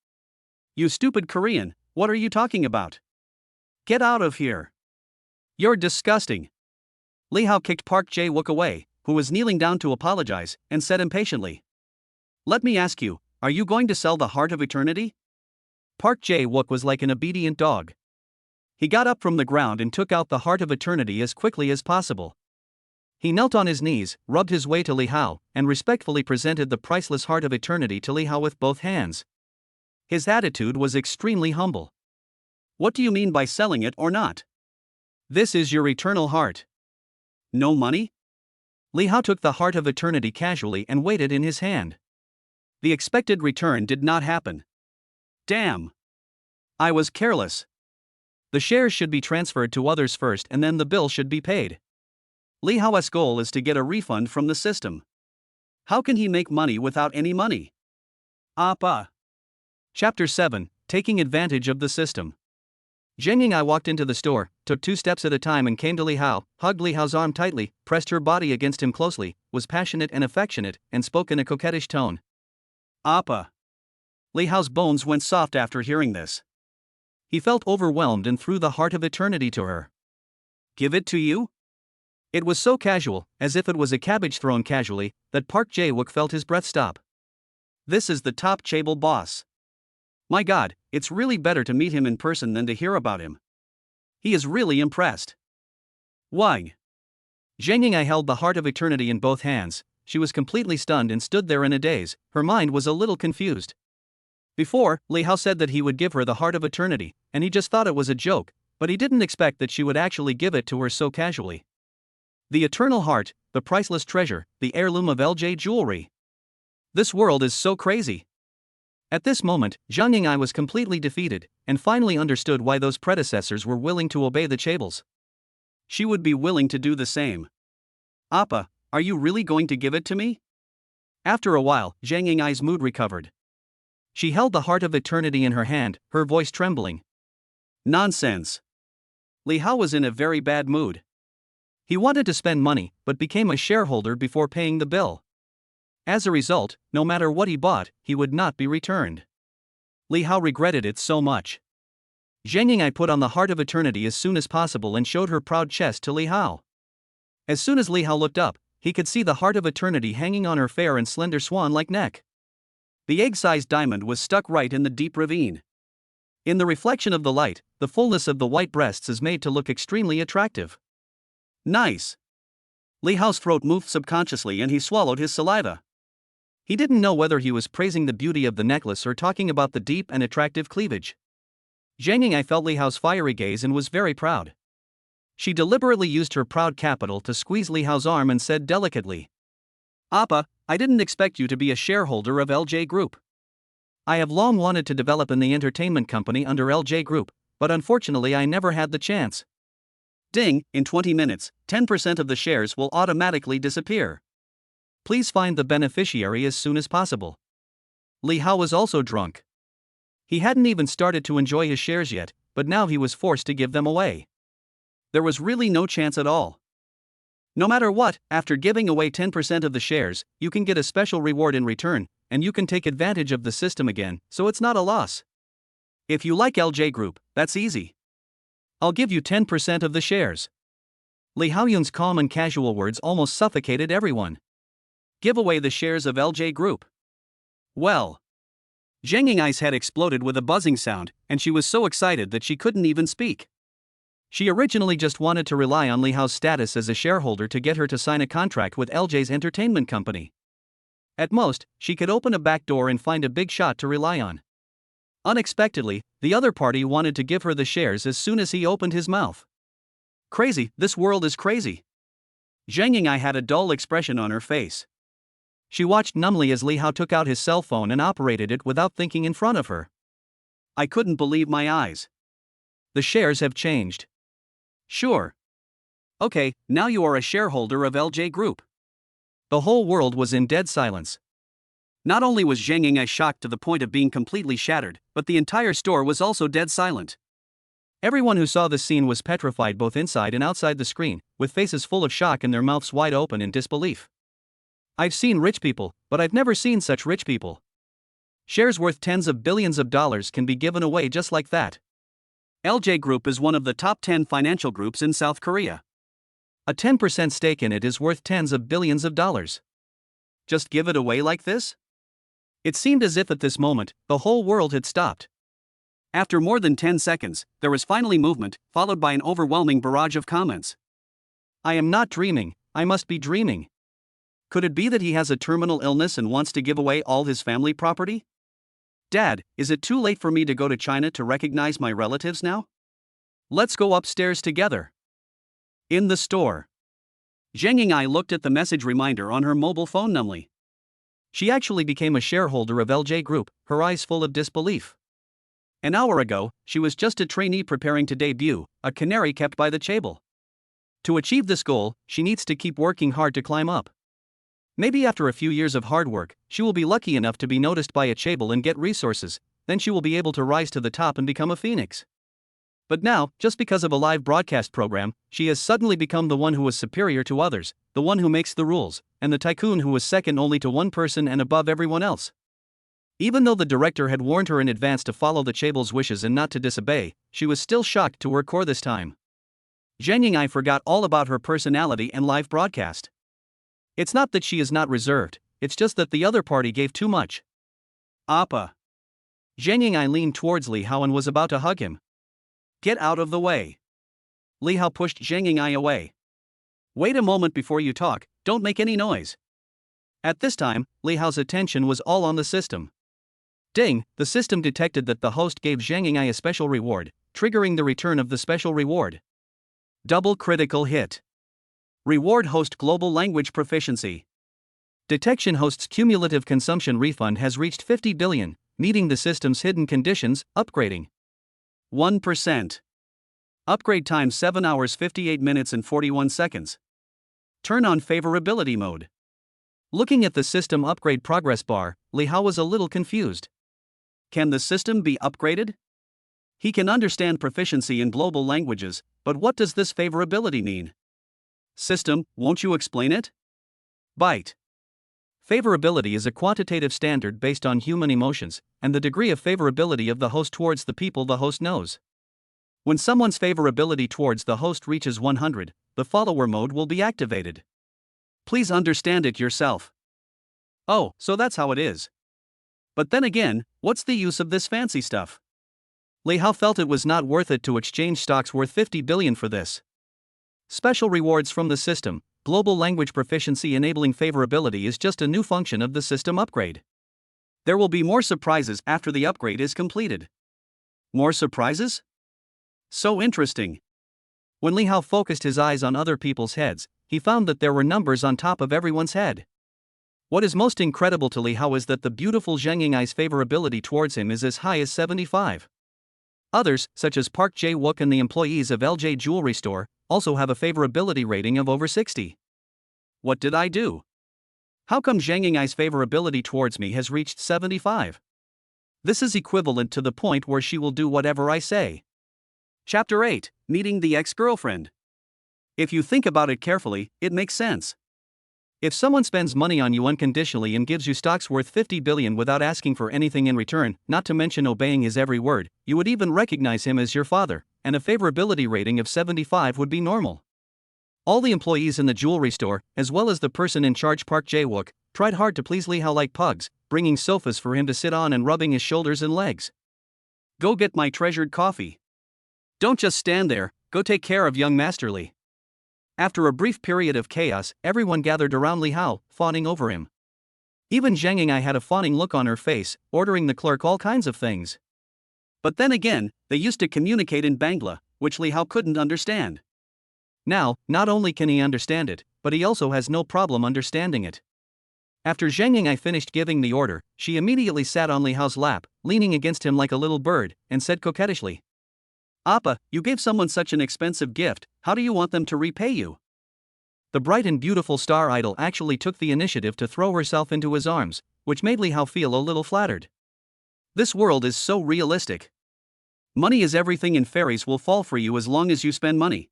A: You stupid Korean, what are you talking about? Get out of here. You're disgusting. Li Hao kicked Park Jae-wook away, who was kneeling down to apologize, and said impatiently. Let me ask you, are you going to sell the Heart of Eternity? Park Jae-wook was like an obedient dog. He got up from the ground and took out the Heart of Eternity as quickly as possible. He knelt on his knees, rubbed his way to Li Hao, and respectfully presented the priceless Heart of Eternity to Li Hao with both hands. His attitude was extremely humble. What do you mean by selling it or not? This is your eternal heart. No money? Li Hao took the Heart of Eternity casually and weighed it in his hand. The expected return did not happen. Damn. I was careless. The shares should be transferred to others first and then the bill should be paid. Li Hao's goal is to get a refund from the system. How can he make money without any money? Appa. Chapter 7, Taking Advantage of the System. Zhang Ying'ai walked into the store, took 2 steps at a time and came to Li Hao, hugged Li Hao's arm tightly, pressed her body against him closely, was passionate and affectionate, and spoke in a coquettish tone. Appa. Li Hao's bones went soft after hearing this. He felt overwhelmed and threw the Heart of Eternity to her. Give it to you? It was so casual, as if it was a cabbage thrown casually, that Park Jae-wook felt his breath stop. This is the top chaebol boss. My God, it's really better to meet him in person than to hear about him. He is really impressed. Why? Zhang Ying'ai held the Heart of Eternity in both hands. She was completely stunned and stood there in a daze. Her mind was a little confused. Before, Li Hao said that he would give her the Heart of Eternity, and he just thought it was a joke, but he didn't expect that she would actually give it to her so casually. The eternal heart, the priceless treasure, the heirloom of LJ Jewelry. This world is so crazy. At this moment, Zhang Ying'ai was completely defeated, and finally understood why those predecessors were willing to obey the chaebols. She would be willing to do the same. Appa, are you really going to give it to me? After a while, Zhang Ying'ai's mood recovered. She held the Heart of Eternity in her hand, her voice trembling. Nonsense. Li Hao was in a very bad mood. He wanted to spend money, but became a shareholder before paying the bill. As a result, no matter what he bought, he would not be returned. Li Hao regretted it so much. Zhang Ying'ai put on the Heart of Eternity as soon as possible and showed her proud chest to Li Hao. As soon as Li Hao looked up, he could see the Heart of Eternity hanging on her fair and slender swan-like neck. The egg-sized diamond was stuck right in the deep ravine. In the reflection of the light, the fullness of the white breasts is made to look extremely attractive. Nice. Li Hao's throat moved subconsciously and he swallowed his saliva. He didn't know whether he was praising the beauty of the necklace or talking about the deep and attractive cleavage. Zhang Ying'ai felt Li Hao's fiery gaze and was very proud. She deliberately used her proud capital to squeeze Li Hao's arm and said delicately, "Appa, I didn't expect you to be a shareholder of LJ Group. I have long wanted to develop in the entertainment company under LJ Group, but unfortunately I never had the chance. Ding, in 20 minutes, 10% of the shares will automatically disappear. Please find the beneficiary as soon as possible." Li Hao was also drunk. He hadn't even started to enjoy his shares yet, but now he was forced to give them away. There was really no chance at all. No matter what, after giving away 10% of the shares, you can get a special reward in return, and you can take advantage of the system again, so it's not a loss. If you like LJ Group, that's easy. I'll give you 10% of the shares. Li Haoyun's calm and casual words almost suffocated everyone. Give away the shares of LJ Group. Well. Zhang Ying'ai's head exploded with a buzzing sound, and she was so excited that she couldn't even speak. She originally just wanted to rely on Li Hao's status as a shareholder to get her to sign a contract with LJ's entertainment company. At most, she could open a back door and find a big shot to rely on. Unexpectedly, the other party wanted to give her the shares as soon as he opened his mouth. Crazy, this world is crazy. Zhang Ying'ai had a dull expression on her face. She watched numbly as Li Hao took out his cell phone and operated it without thinking in front of her. I couldn't believe my eyes. The shares have changed. Sure. Okay, now you are a shareholder of LJ Group. The whole world was in dead silence. Not only was Zhang Ying'ai shocked to the point of being completely shattered, but the entire store was also dead silent. Everyone who saw this scene was petrified both inside and outside the screen, with faces full of shock and their mouths wide open in disbelief. I've seen rich people, but I've never seen such rich people. Shares worth tens of billions of dollars can be given away just like that. LJ Group is one of the top 10 financial groups in South Korea. A 10% stake in it is worth tens of billions of dollars. Just give it away like this? It seemed as if at this moment, the whole world had stopped. After more than 10 seconds, there was finally movement, followed by an overwhelming barrage of comments. I am not dreaming, I must be dreaming. Could it be that he has a terminal illness and wants to give away all his family property? Dad, is it too late for me to go to China to recognize my relatives now? Let's go upstairs together. In the store. Zhang Ying'ai looked at the message reminder on her mobile phone numbly. She actually became a shareholder of LJ Group, her eyes full of disbelief. An hour ago, she was just a trainee preparing to debut, a canary kept by the chaebol. To achieve this goal, she needs to keep working hard to climb up. Maybe after a few years of hard work, she will be lucky enough to be noticed by a chaebol and get resources, then she will be able to rise to the top and become a phoenix. But now, just because of a live broadcast program, she has suddenly become the one who was superior to others, the one who makes the rules, and the tycoon who was second only to one person and above everyone else. Even though the director had warned her in advance to follow the chaebol's wishes and not to disobey, she was still shocked to her core this time. Zhang Ying'ai forgot all about her personality and live broadcast. It's not that she is not reserved, it's just that the other party gave too much. Appa. Zhang Ying'ai leaned towards Li Hao and was about to hug him. Get out of the way. Li Hao pushed Zhang Ying'ai away. Wait a moment before you talk, don't make any noise. At this time, Li Hao's attention was all on the system. Ding, the system detected that the host gave Zhang Ying'ai a special reward, triggering the return of the special reward. Double critical hit. Reward host global language proficiency. Detection host's cumulative consumption refund has reached 50 billion, meeting the system's hidden conditions, upgrading. 1%. Upgrade time 7 hours 58 minutes and 41 seconds. Turn on favorability mode. Looking at the system upgrade progress bar, Li Hao was a little confused. Can the system be upgraded? He can understand proficiency in global languages, but what does this favorability mean? System, won't you explain it? Bite. Favorability is a quantitative standard based on human emotions and the degree of favorability of the host towards the people the host knows. When someone's favorability towards the host reaches 100, the follower mode will be activated. Please understand it yourself. Oh, so that's how it is. But then again, what's the use of this fancy stuff? Li Hao felt it was not worth it to exchange stocks worth 50 billion for this. Special rewards from the system. Global language proficiency enabling favorability is just a new function of the system upgrade. There will be more surprises after the upgrade is completed. More surprises? So interesting. When Li Hao focused his eyes on other people's heads, he found that there were numbers on top of everyone's head. What is most incredible to Li Hao is that the beautiful Zhang Yingai's favorability towards him is as high as 75. Others, such as Park Jae-wook and the employees of LJ Jewelry Store, also have a favorability rating of over 60. What did I do? How come Zhang Yingai's favorability towards me has reached 75? This is equivalent to the point where she will do whatever I say. Chapter 8, Meeting the Ex-Girlfriend. If you think about it carefully, it makes sense. If someone spends money on you unconditionally and gives you stocks worth 50 billion without asking for anything in return, not to mention obeying his every word, you would even recognize him as your father, and a favorability rating of 75 would be normal. All the employees in the jewelry store, as well as the person in charge Park Jae-wook, tried hard to please Li Hao like pugs, bringing sofas for him to sit on and rubbing his shoulders and legs. Go get my treasured coffee. Don't just stand there, go take care of young Master Li. After a brief period of chaos, everyone gathered around Li Hao, fawning over him. Even Zhang Yingai had a fawning look on her face, ordering the clerk all kinds of things. But then again, they used to communicate in Bangla, which Li Hao couldn't understand. Now, not only can he understand it, but he also has no problem understanding it. After Zhang Yingai finished giving the order, she immediately sat on Li Hao's lap, leaning against him like a little bird, and said coquettishly, "Appa, you gave someone such an expensive gift, how do you want them to repay you?" The bright and beautiful star idol actually took the initiative to throw herself into his arms, which made Li Hao feel a little flattered. This world is so realistic. Money is everything and fairies will fall for you as long as you spend money.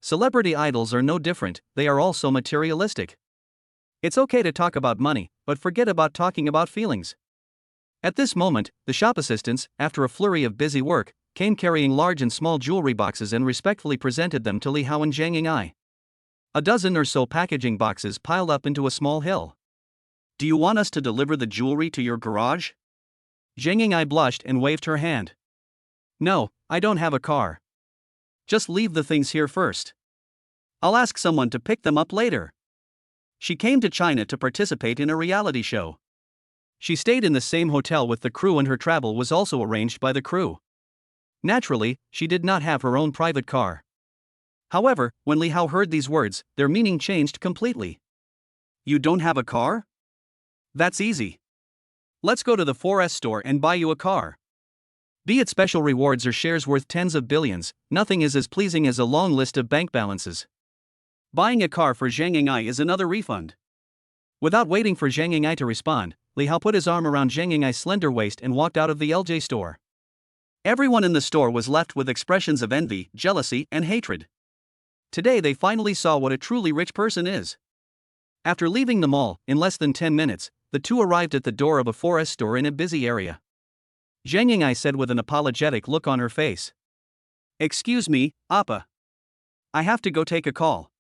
A: Celebrity idols are no different, they are also materialistic. It's okay to talk about money, but forget about talking about feelings. At this moment, the shop assistants, after a flurry of busy work, came carrying large and small jewelry boxes and respectfully presented them to Li Hao and Zhang Yingai. A dozen or so packaging boxes piled up into a small hill. "Do you want us to deliver the jewelry to your garage?" Zhang Yingai blushed and waved her hand. "No, I don't have a car. Just leave the things here first. I'll ask someone to pick them up later." She came to China to participate in a reality show. She stayed in the same hotel with the crew and her travel was also arranged by the crew. Naturally, she did not have her own private car. However, when Li Hao heard these words, their meaning changed completely. "You don't have a car? That's easy. Let's go to the 4S store and buy you a car." Be it special rewards or shares worth tens of billions, nothing is as pleasing as a long list of bank balances. Buying a car for Zhang Yingai is another refund. Without waiting for Zhang Yingai to respond, Li Hao put his arm around Zhang Yingai's slender waist and walked out of the LJ store. Everyone in the store was left with expressions of envy, jealousy, and hatred. Today they finally saw what a truly rich person is. After leaving the mall, in less than 10 minutes, the two arrived at the door of a 4S store in a busy area. Zhang Yingai said with an apologetic look on her face, "Excuse me, Appa. I have to go take a call."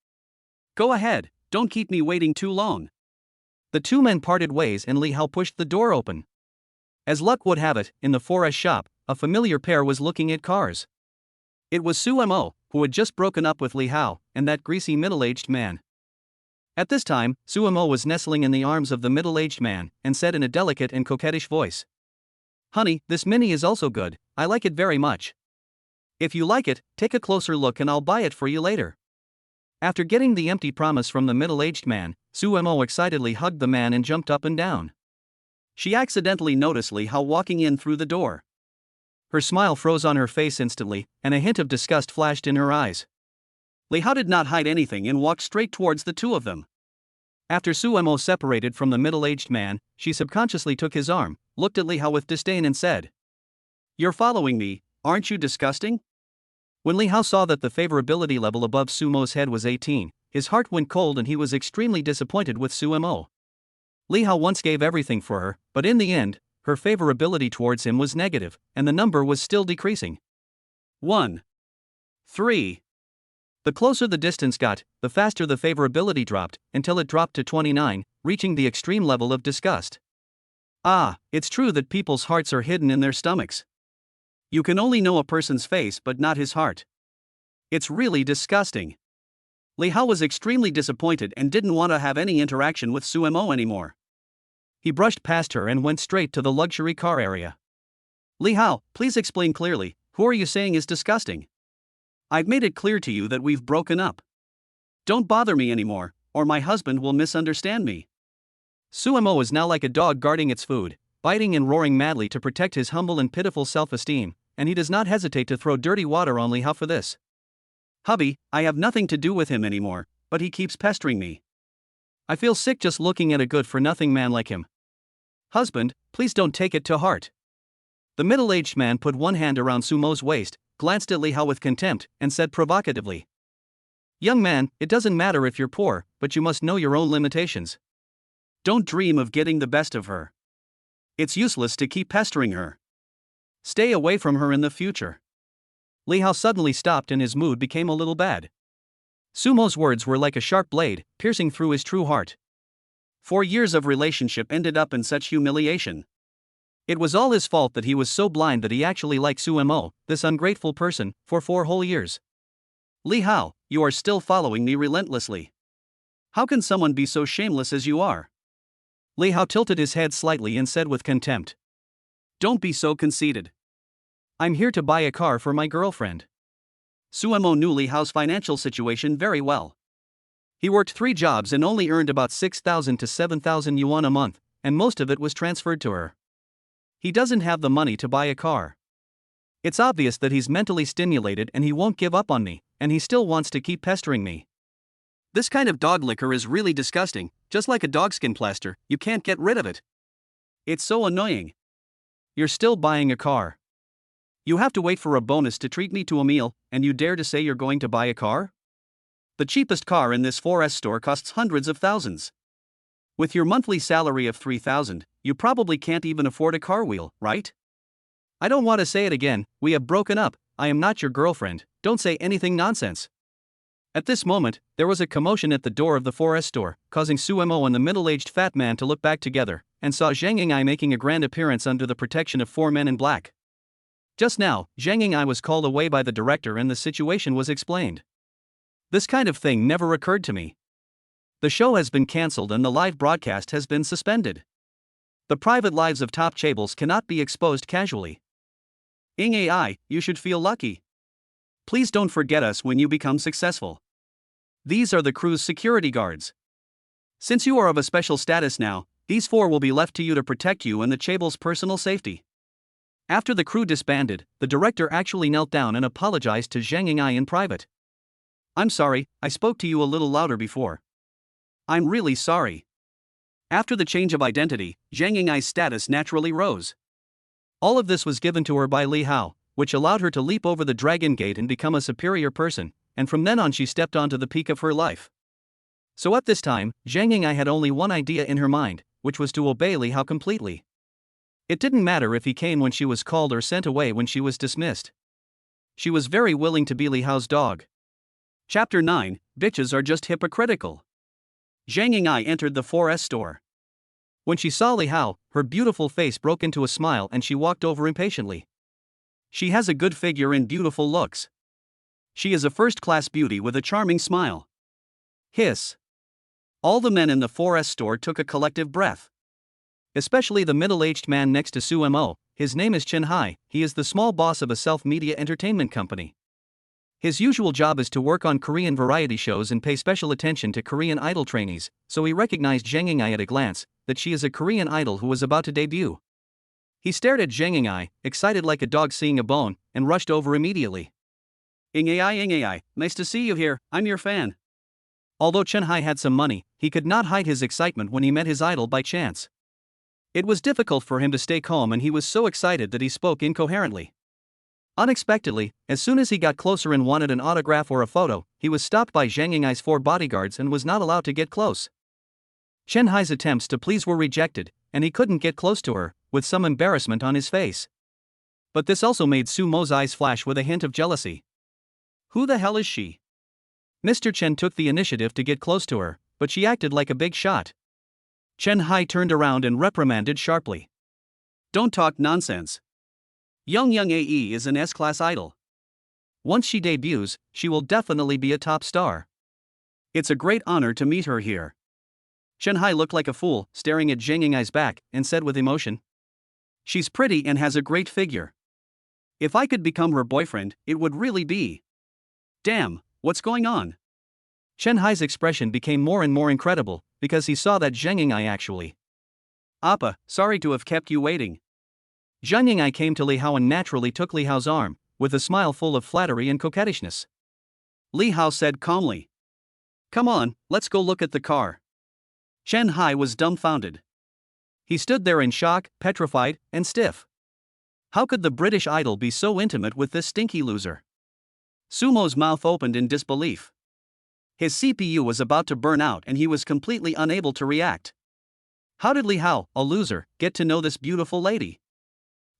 A: "Go ahead, don't keep me waiting too long." The two men parted ways and Li Hao pushed the door open. As luck would have it, in the 4S shop, a familiar pair was looking at cars. It was Su Mo, who had just broken up with Li Hao, and that greasy middle-aged man. At this time, Su Mo was nestling in the arms of the middle-aged man, and said in a delicate and coquettish voice, "Honey, this Mini is also good, I like it very much. If you like it, take a closer look and I'll buy it for you later." After getting the empty promise from the middle-aged man, Su Mo excitedly hugged the man and jumped up and down. She accidentally noticed Li Hao walking in through the door. Her smile froze on her face instantly, and a hint of disgust flashed in her eyes. Li Hao did not hide anything and walked straight towards the two of them. After Su Mo separated from the middle-aged man, she subconsciously took his arm, looked at Li Hao with disdain and said, "You're following me, aren't you disgusting?" When Li Hao saw that the favorability level above Su Mo's head was 18, his heart went cold and he was extremely disappointed with Sumo. Li Hao once gave everything for her, but in the end, her favorability towards him was negative, and the number was still decreasing. 1. 3. The closer the distance got, the faster the favorability dropped, until it dropped to 29, reaching the extreme level of disgust. Ah, it's true that people's hearts are hidden in their stomachs. You can only know a person's face but not his heart. It's really disgusting. Li Hao was extremely disappointed and didn't want to have any interaction with Sumo anymore. He brushed past her and went straight to the luxury car area. Li Hao, please explain clearly, who are you saying is disgusting? I've made it clear to you that we've broken up. Don't bother me anymore, or my husband will misunderstand me. Sumo is now like a dog guarding its food, biting and roaring madly to protect his humble and pitiful self-esteem, and he does not hesitate to throw dirty water on Li Hao for this. Hubby, I have nothing to do with him anymore, but he keeps pestering me. I feel sick just looking at a good-for-nothing man like him. Husband, please don't take it to heart. The middle-aged man put one hand around Sumo's waist, glanced at Li Hao with contempt, and said provocatively, Young man, it doesn't matter if you're poor, but you must know your own limitations. Don't dream of getting the best of her. It's useless to keep pestering her. Stay away from her in the future. Li Hao suddenly stopped and his mood became a little bad. Sumo's words were like a sharp blade, piercing through his true heart. 4 years of relationship ended up in such humiliation. It was all his fault that he was so blind that he actually liked Sumo, this ungrateful person, for 4 whole years. Li Hao, you are still following me relentlessly. How can someone be so shameless as you are? Li Hao tilted his head slightly and said with contempt. Don't be so conceited. I'm here to buy a car for my girlfriend. Sumo knew Li Hao's financial situation very well. He worked 3 jobs and only earned about 6,000 to 7,000 yuan a month, and most of it was transferred to her. He doesn't have the money to buy a car. It's obvious that he's mentally stimulated and he won't give up on me, and he still wants to keep pestering me. This kind of dog liquor is really disgusting, just like a dogskin plaster, you can't get rid of it. It's so annoying. You're still buying a car. You have to wait for a bonus to treat me to a meal, and you dare to say you're going to buy a car? The cheapest car in this 4S store costs hundreds of thousands. With your monthly salary of 3,000, you probably can't even afford a car wheel, right? I don't want to say it again, we have broken up, I am not your girlfriend, don't say anything nonsense. At this moment, there was a commotion at the door of the 4S store, causing Sumo and the middle-aged fat man to look back together, and saw Zhang Ying'ai making a grand appearance under the protection of 4 men in black. Just now, Zhang Ying'ai was called away by the director and the situation was explained. This kind of thing never occurred to me. The show has been cancelled and the live broadcast has been suspended. The private lives of top chaebols cannot be exposed casually. Ying'ai, you should feel lucky. Please don't forget us when you become successful. These are the crew's security guards. Since you are of a special status now, these 4 will be left to you to protect you and the chaebol's personal safety. After the crew disbanded, the director actually knelt down and apologized to Zhang Ying'ai in private. I'm sorry, I spoke to you a little louder before. I'm really sorry. After the change of identity, Zhang Ying'ai's status naturally rose. All of this was given to her by Li Hao, which allowed her to leap over the dragon gate and become a superior person, and from then on she stepped onto the peak of her life. So at this time, Zhang Ying'ai had only one idea in her mind, which was to obey Li Hao completely. It didn't matter if he came when she was called or sent away when she was dismissed. She was very willing to be Li Hao's dog. Chapter 9, Bitches are just hypocritical. Zhang Ying'ai entered the 4S store. When she saw Li Hao, her beautiful face broke into a smile and she walked over impatiently. She has a good figure and beautiful looks. She is a first-class beauty with a charming smile. Hiss. All the men in the 4S store took a collective breath. Especially the middle-aged man next to Sumo, his name is Chen Hai, he is the small boss of a self-media entertainment company. His usual job is to work on Korean variety shows and pay special attention to Korean idol trainees, so he recognized Zhang Ying'ai at a glance, that she is a Korean idol who was about to debut. He stared at Zhang Ying'ai, excited like a dog seeing a bone, and rushed over immediately. Ying'ai, nice to see you here, I'm your fan. Although Chen Hai had some money, he could not hide his excitement when he met his idol by chance. It was difficult for him to stay calm and he was so excited that he spoke incoherently. Unexpectedly, as soon as he got closer and wanted an autograph or a photo, he was stopped by Zhang Yingai's 4 bodyguards and was not allowed to get close. Chen Hai's attempts to please were rejected, and he couldn't get close to her, with some embarrassment on his face. But this also made Su Mo's eyes flash with a hint of jealousy. Who the hell is she? Mr. Chen took the initiative to get close to her, but she acted like a big shot. Chen Hai turned around and reprimanded sharply. Don't talk nonsense. Young Ae is an S-class idol. Once she debuts, she will definitely be a top star. It's a great honor to meet her here. Chen Hai looked like a fool, staring at Zhang Yingai's back, and said with emotion. She's pretty and has a great figure. If I could become her boyfriend, it would really be. Damn, what's going on? Chen Hai's expression became more and more incredible, because he saw that Zhang Yingai actually. Appa, sorry to have kept you waiting. Zhang Yingai came to Li Hao and naturally took Li Hao's arm, with a smile full of flattery and coquettishness. Li Hao said calmly. Come on, let's go look at the car. Chen Hai was dumbfounded. He stood there in shock, petrified, and stiff. How could the British idol be so intimate with this stinky loser? Sumo's mouth opened in disbelief. His CPU was about to burn out and he was completely unable to react. How did Li Hao, a loser, get to know this beautiful lady?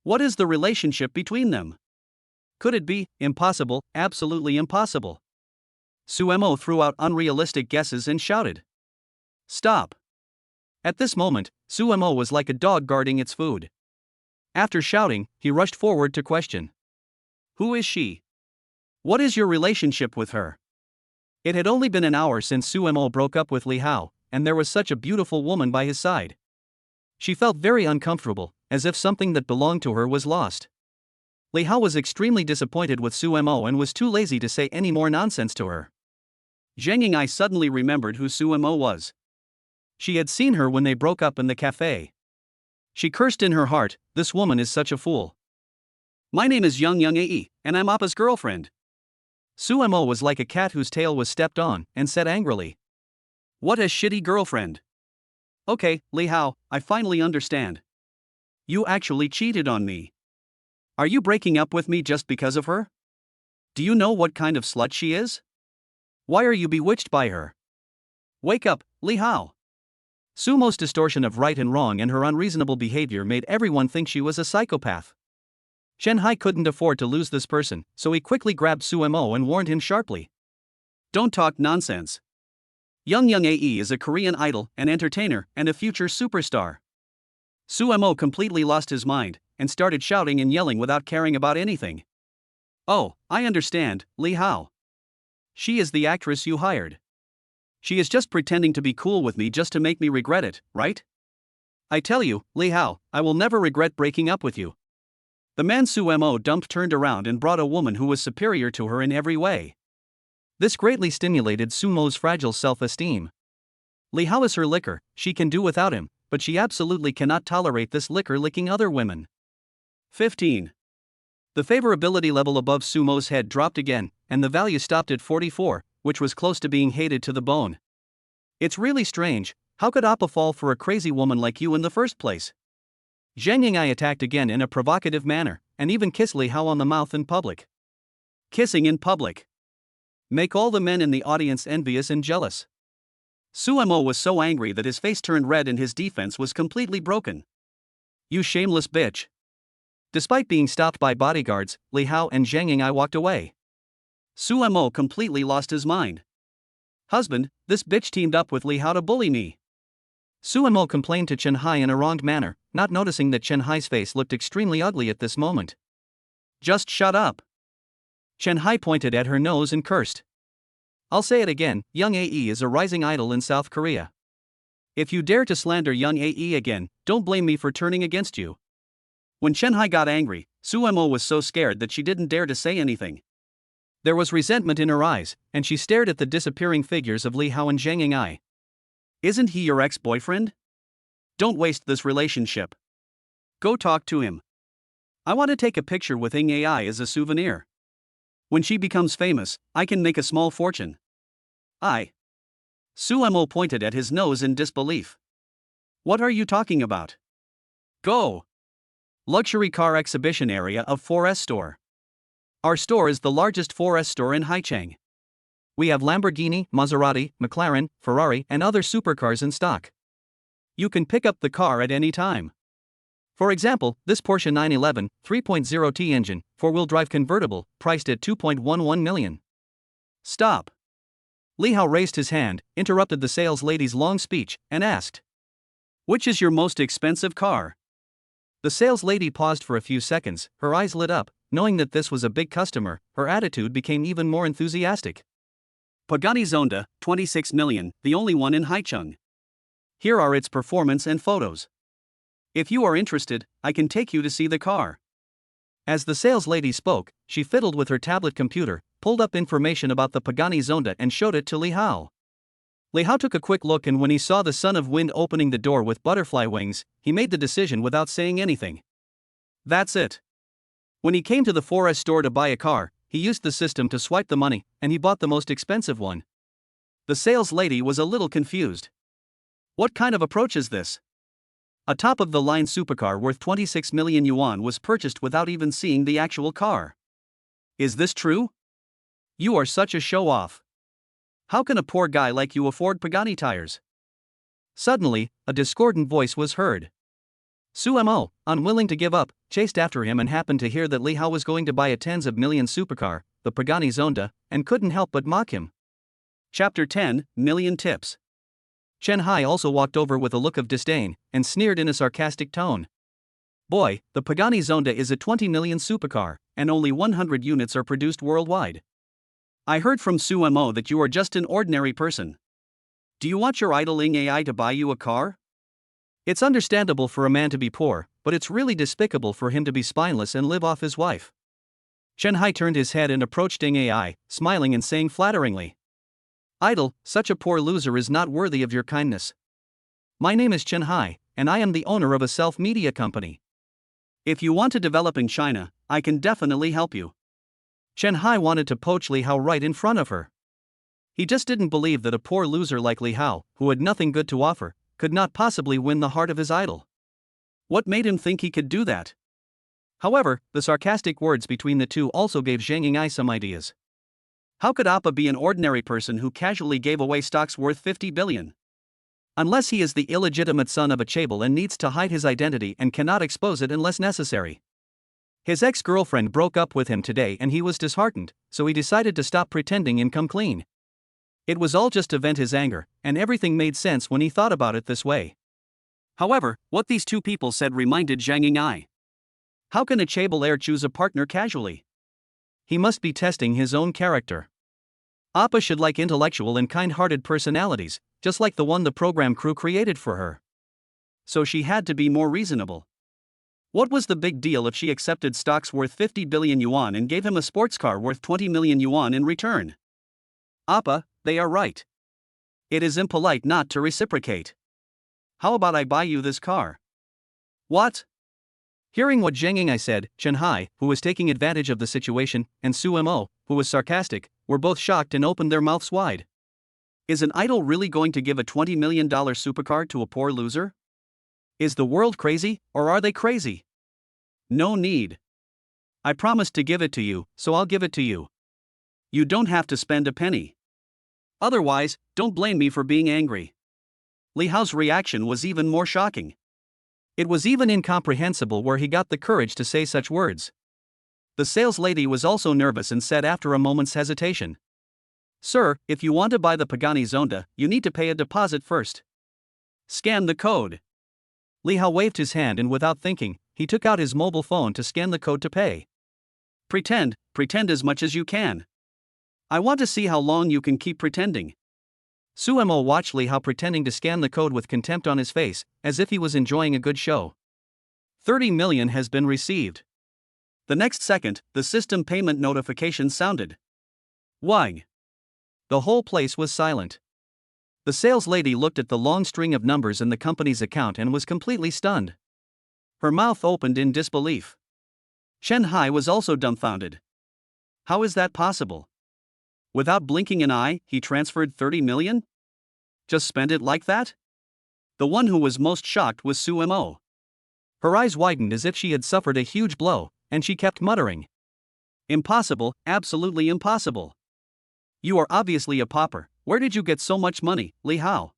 A: What is the relationship between them? Could it be impossible, absolutely impossible? Su Mo threw out unrealistic guesses and shouted. Stop. At this moment, Su Mo was like a dog guarding its food. After shouting, he rushed forward to question. Who is she? What is your relationship with her? It had only been an hour since Su Mo broke up with Li Hao, and there was such a beautiful woman by his side. She felt very uncomfortable, as if something that belonged to her was lost. Li Hao was extremely disappointed with Su Mo and was too lazy to say any more nonsense to her. Zhang Yingai suddenly remembered who Su Mo was. She had seen her when they broke up in the cafe. She cursed in her heart, this woman is such a fool. My name is Young Ae, and I'm Appa's girlfriend. Su Mo was like a cat whose tail was stepped on, and said angrily. What a shitty girlfriend. Okay, Li Hao, I finally understand. You actually cheated on me. Are you breaking up with me just because of her? Do you know what kind of slut she is? Why are you bewitched by her? Wake up, Li Hao. Sumo's distortion of right and wrong and her unreasonable behavior made everyone think she was a psychopath. Chen Hai couldn't afford to lose this person, so he quickly grabbed Su Mo and warned him sharply. Don't talk nonsense. Young Ae is a Korean idol, an entertainer, and a future superstar. Su Mo completely lost his mind, and started shouting and yelling without caring about anything. Oh, I understand, Li Hao. She is the actress you hired. She is just pretending to be cool with me just to make me regret it, right? I tell you, Li Hao, I will never regret breaking up with you. The man Su Mo dumped turned around and brought a woman who was superior to her in every way. This greatly stimulated Su Mo's fragile self-esteem. Li Hao is her liquor, she can do without him, but she absolutely cannot tolerate this liquor licking other women. 15. The favorability level above Su Mo's head dropped again, and the value stopped at 44, which was close to being hated to the bone. It's really strange, how could Appa fall for a crazy woman like you in the first place? Zhang Yingai attacked again in a provocative manner, and even kissed Li Hao on the mouth in public. Kissing in public. Make all the men in the audience envious and jealous. Su Mo was so angry that his face turned red and his defense was completely broken. You shameless bitch. Despite being stopped by bodyguards, Li Hao and Zhang Yingai walked away. Su Mo completely lost his mind. Husband, this bitch teamed up with Li Hao to bully me. Su Mo complained to Chen Hai in a wronged manner, not noticing that Chen Hai's face looked extremely ugly at this moment. Just shut up. Chen Hai pointed at her nose and cursed. I'll say it again, Young Ae is a rising idol in South Korea. If you dare to slander Young Ae again, don't blame me for turning against you. When Chen Hai got angry, Su Mo was so scared that she didn't dare to say anything. There was resentment in her eyes, and she stared at the disappearing figures of Li Hao and Zhang Yingai. Isn't he your ex-boyfriend? Don't waste this relationship. Go talk to him. I want to take a picture with Ying Ai as a souvenir. When she becomes famous, I can make a small fortune. Su Mo pointed at his nose in disbelief. What are you talking about? Go. Luxury car exhibition area of 4S store. Our store is the largest 4S store in Haicheng. We have Lamborghini, Maserati, McLaren, Ferrari, and other supercars in stock. You can pick up the car at any time. For example, this Porsche 911 3.0T engine, 4-wheel drive convertible, priced at 2.11 million. Stop. Li Hao raised his hand, interrupted the sales lady's long speech, and asked, "Which is your most expensive car?" The sales lady paused for a few seconds, her eyes lit up. Knowing that this was a big customer, her attitude became even more enthusiastic. Pagani Zonda, 26 million, the only one in Haicheng. Here are its performance and photos. If you are interested, I can take you to see the car. As the sales lady spoke, she fiddled with her tablet computer, pulled up information about the Pagani Zonda and showed it to Li Hao. Li Hao took a quick look, and when he saw the son of wind opening the door with butterfly wings, he made the decision without saying anything. That's it. When he came to the 4S store to buy a car, he used the system to swipe the money, and he bought the most expensive one. The sales lady was a little confused. What kind of approach is this? A top-of-the-line supercar worth 26 million yuan was purchased without even seeing the actual car. Is this true? You are such a show-off. How can a poor guy like you afford Pagani tires? Suddenly, a discordant voice was heard. Sumo, unwilling to give up, chased after him and happened to hear that Li Hao was going to buy a tens of millions supercar, the Pagani Zonda, and couldn't help but mock him. Chapter 10, Million Tips. Chen Hai also walked over with a look of disdain, and sneered in a sarcastic tone. Boy, the Pagani Zonda is a 20 million supercar, and only 100 units are produced worldwide. I heard from Sumo that you are just an ordinary person. Do you want your idling AI to buy you a car? It's understandable for a man to be poor, but it's really despicable for him to be spineless and live off his wife. Chen Hai turned his head and approached Ding AI, smiling and saying flatteringly, "Idle, such a poor loser is not worthy of your kindness. My name is Chen Hai, and I am the owner of a self-media company. If you want to develop in China, I can definitely help you." Chen Hai wanted to poach Li Hao right in front of her. He just didn't believe that a poor loser like Li Hao, who had nothing good to offer, could not possibly win the heart of his idol. What made him think he could do that? However, the sarcastic words between the two also gave Zhang Ying'ai some ideas. How could Appa be an ordinary person who casually gave away stocks worth 50 billion? Unless he is the illegitimate son of a chaebol and needs to hide his identity and cannot expose it unless necessary. His ex-girlfriend broke up with him today and he was disheartened, so he decided to stop pretending and come clean. It was all just to vent his anger, and everything made sense when he thought about it this way. However, what these two people said reminded Zhang Ying'ai. How can a chaebol heir choose a partner casually? He must be testing his own character. Appa should like intellectual and kind-hearted personalities, just like the one the program crew created for her. So she had to be more reasonable. What was the big deal if she accepted stocks worth 50 billion yuan and gave him a sports car worth 20 million yuan in return? Appa, they are right. It is impolite not to reciprocate. How about I buy you this car? What? Hearing what Zhang Ying'ai said, Chen Hai, who was taking advantage of the situation, and Sumo, who was sarcastic, were both shocked and opened their mouths wide. Is an idol really going to give a $20 million supercar to a poor loser? Is the world crazy, or are they crazy? No need. I promised to give it to you, so I'll give it to you. You don't have to spend a penny. Otherwise, don't blame me for being angry. Li Hao's reaction was even more shocking. It was even incomprehensible where he got the courage to say such words. The sales lady was also nervous and said after a moment's hesitation, "Sir, if you want to buy the Pagani Zonda, you need to pay a deposit first. Scan the code." Li Hao waved his hand and without thinking, he took out his mobile phone to scan the code to pay. Pretend as much as you can. I want to see how long you can keep pretending. Sumo watched Li Hao pretending to scan the code with contempt on his face, as if he was enjoying a good show. 30 million has been received. The next second, the system payment notification sounded. Wang. The whole place was silent. The sales lady looked at the long string of numbers in the company's account and was completely stunned. Her mouth opened in disbelief. Chen Hai was also dumbfounded. How is that possible? Without blinking an eye, he transferred 30 million? Just spend it like that? The one who was most shocked was Sumo. Her eyes widened as if she had suffered a huge blow, and she kept muttering. Impossible, absolutely impossible. You are obviously a pauper. Where did you get so much money, Li Hao?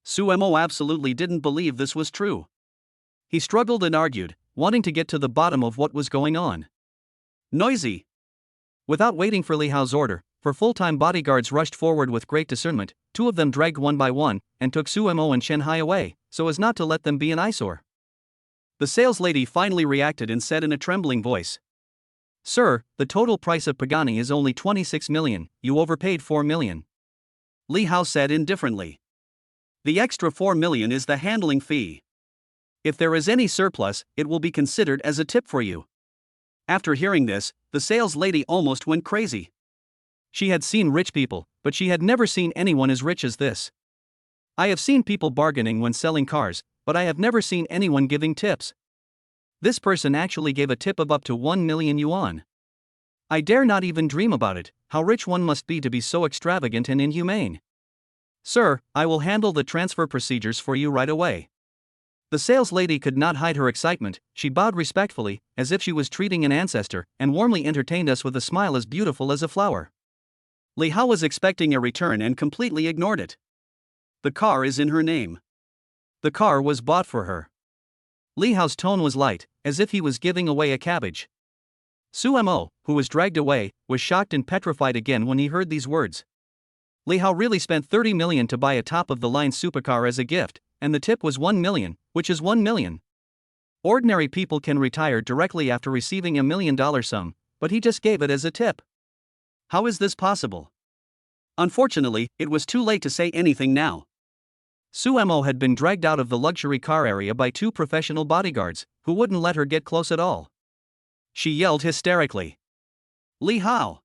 A: Suemo absolutely didn't believe this was true. He struggled and argued, wanting to get to the bottom of what was going on. Noisy! Without waiting for Li Hao's order, for full-time bodyguards rushed forward with great discernment. Two of them dragged one by one and took Suemo and Chen Hai away, so as not to let them be an eyesore. The saleslady finally reacted and said in a trembling voice, "Sir, the total price of Pagani is only 26 million, you overpaid 4 million. Li Hao said indifferently. The extra 4 million is the handling fee. If there is any surplus, it will be considered as a tip for you." After hearing this, the saleslady almost went crazy. She had seen rich people, but she had never seen anyone as rich as this. I have seen people bargaining when selling cars, but I have never seen anyone giving tips. This person actually gave a tip of up to 1 million yuan. I dare not even dream about it. How rich one must be to be so extravagant and inhumane. Sir, I will handle the transfer procedures for you right away. The saleslady could not hide her excitement. She bowed respectfully, as if she was treating an ancestor, and warmly entertained us with a smile as beautiful as a flower. Li Hao was expecting a return and completely ignored it. The car is in her name. The car was bought for her. Li Hao's tone was light, as if he was giving away a cabbage. Suemo, who was dragged away, was shocked and petrified again when he heard these words. Li Hao really spent 30 million to buy a top-of-the-line supercar as a gift, and the tip was 1 million, which is 1 million. Ordinary people can retire directly after receiving $1 million sum, but he just gave it as a tip. How is this possible? Unfortunately, it was too late to say anything now. Suemo had been dragged out of the luxury car area by two professional bodyguards, who wouldn't let her get close at all. She yelled hysterically. Li Hao!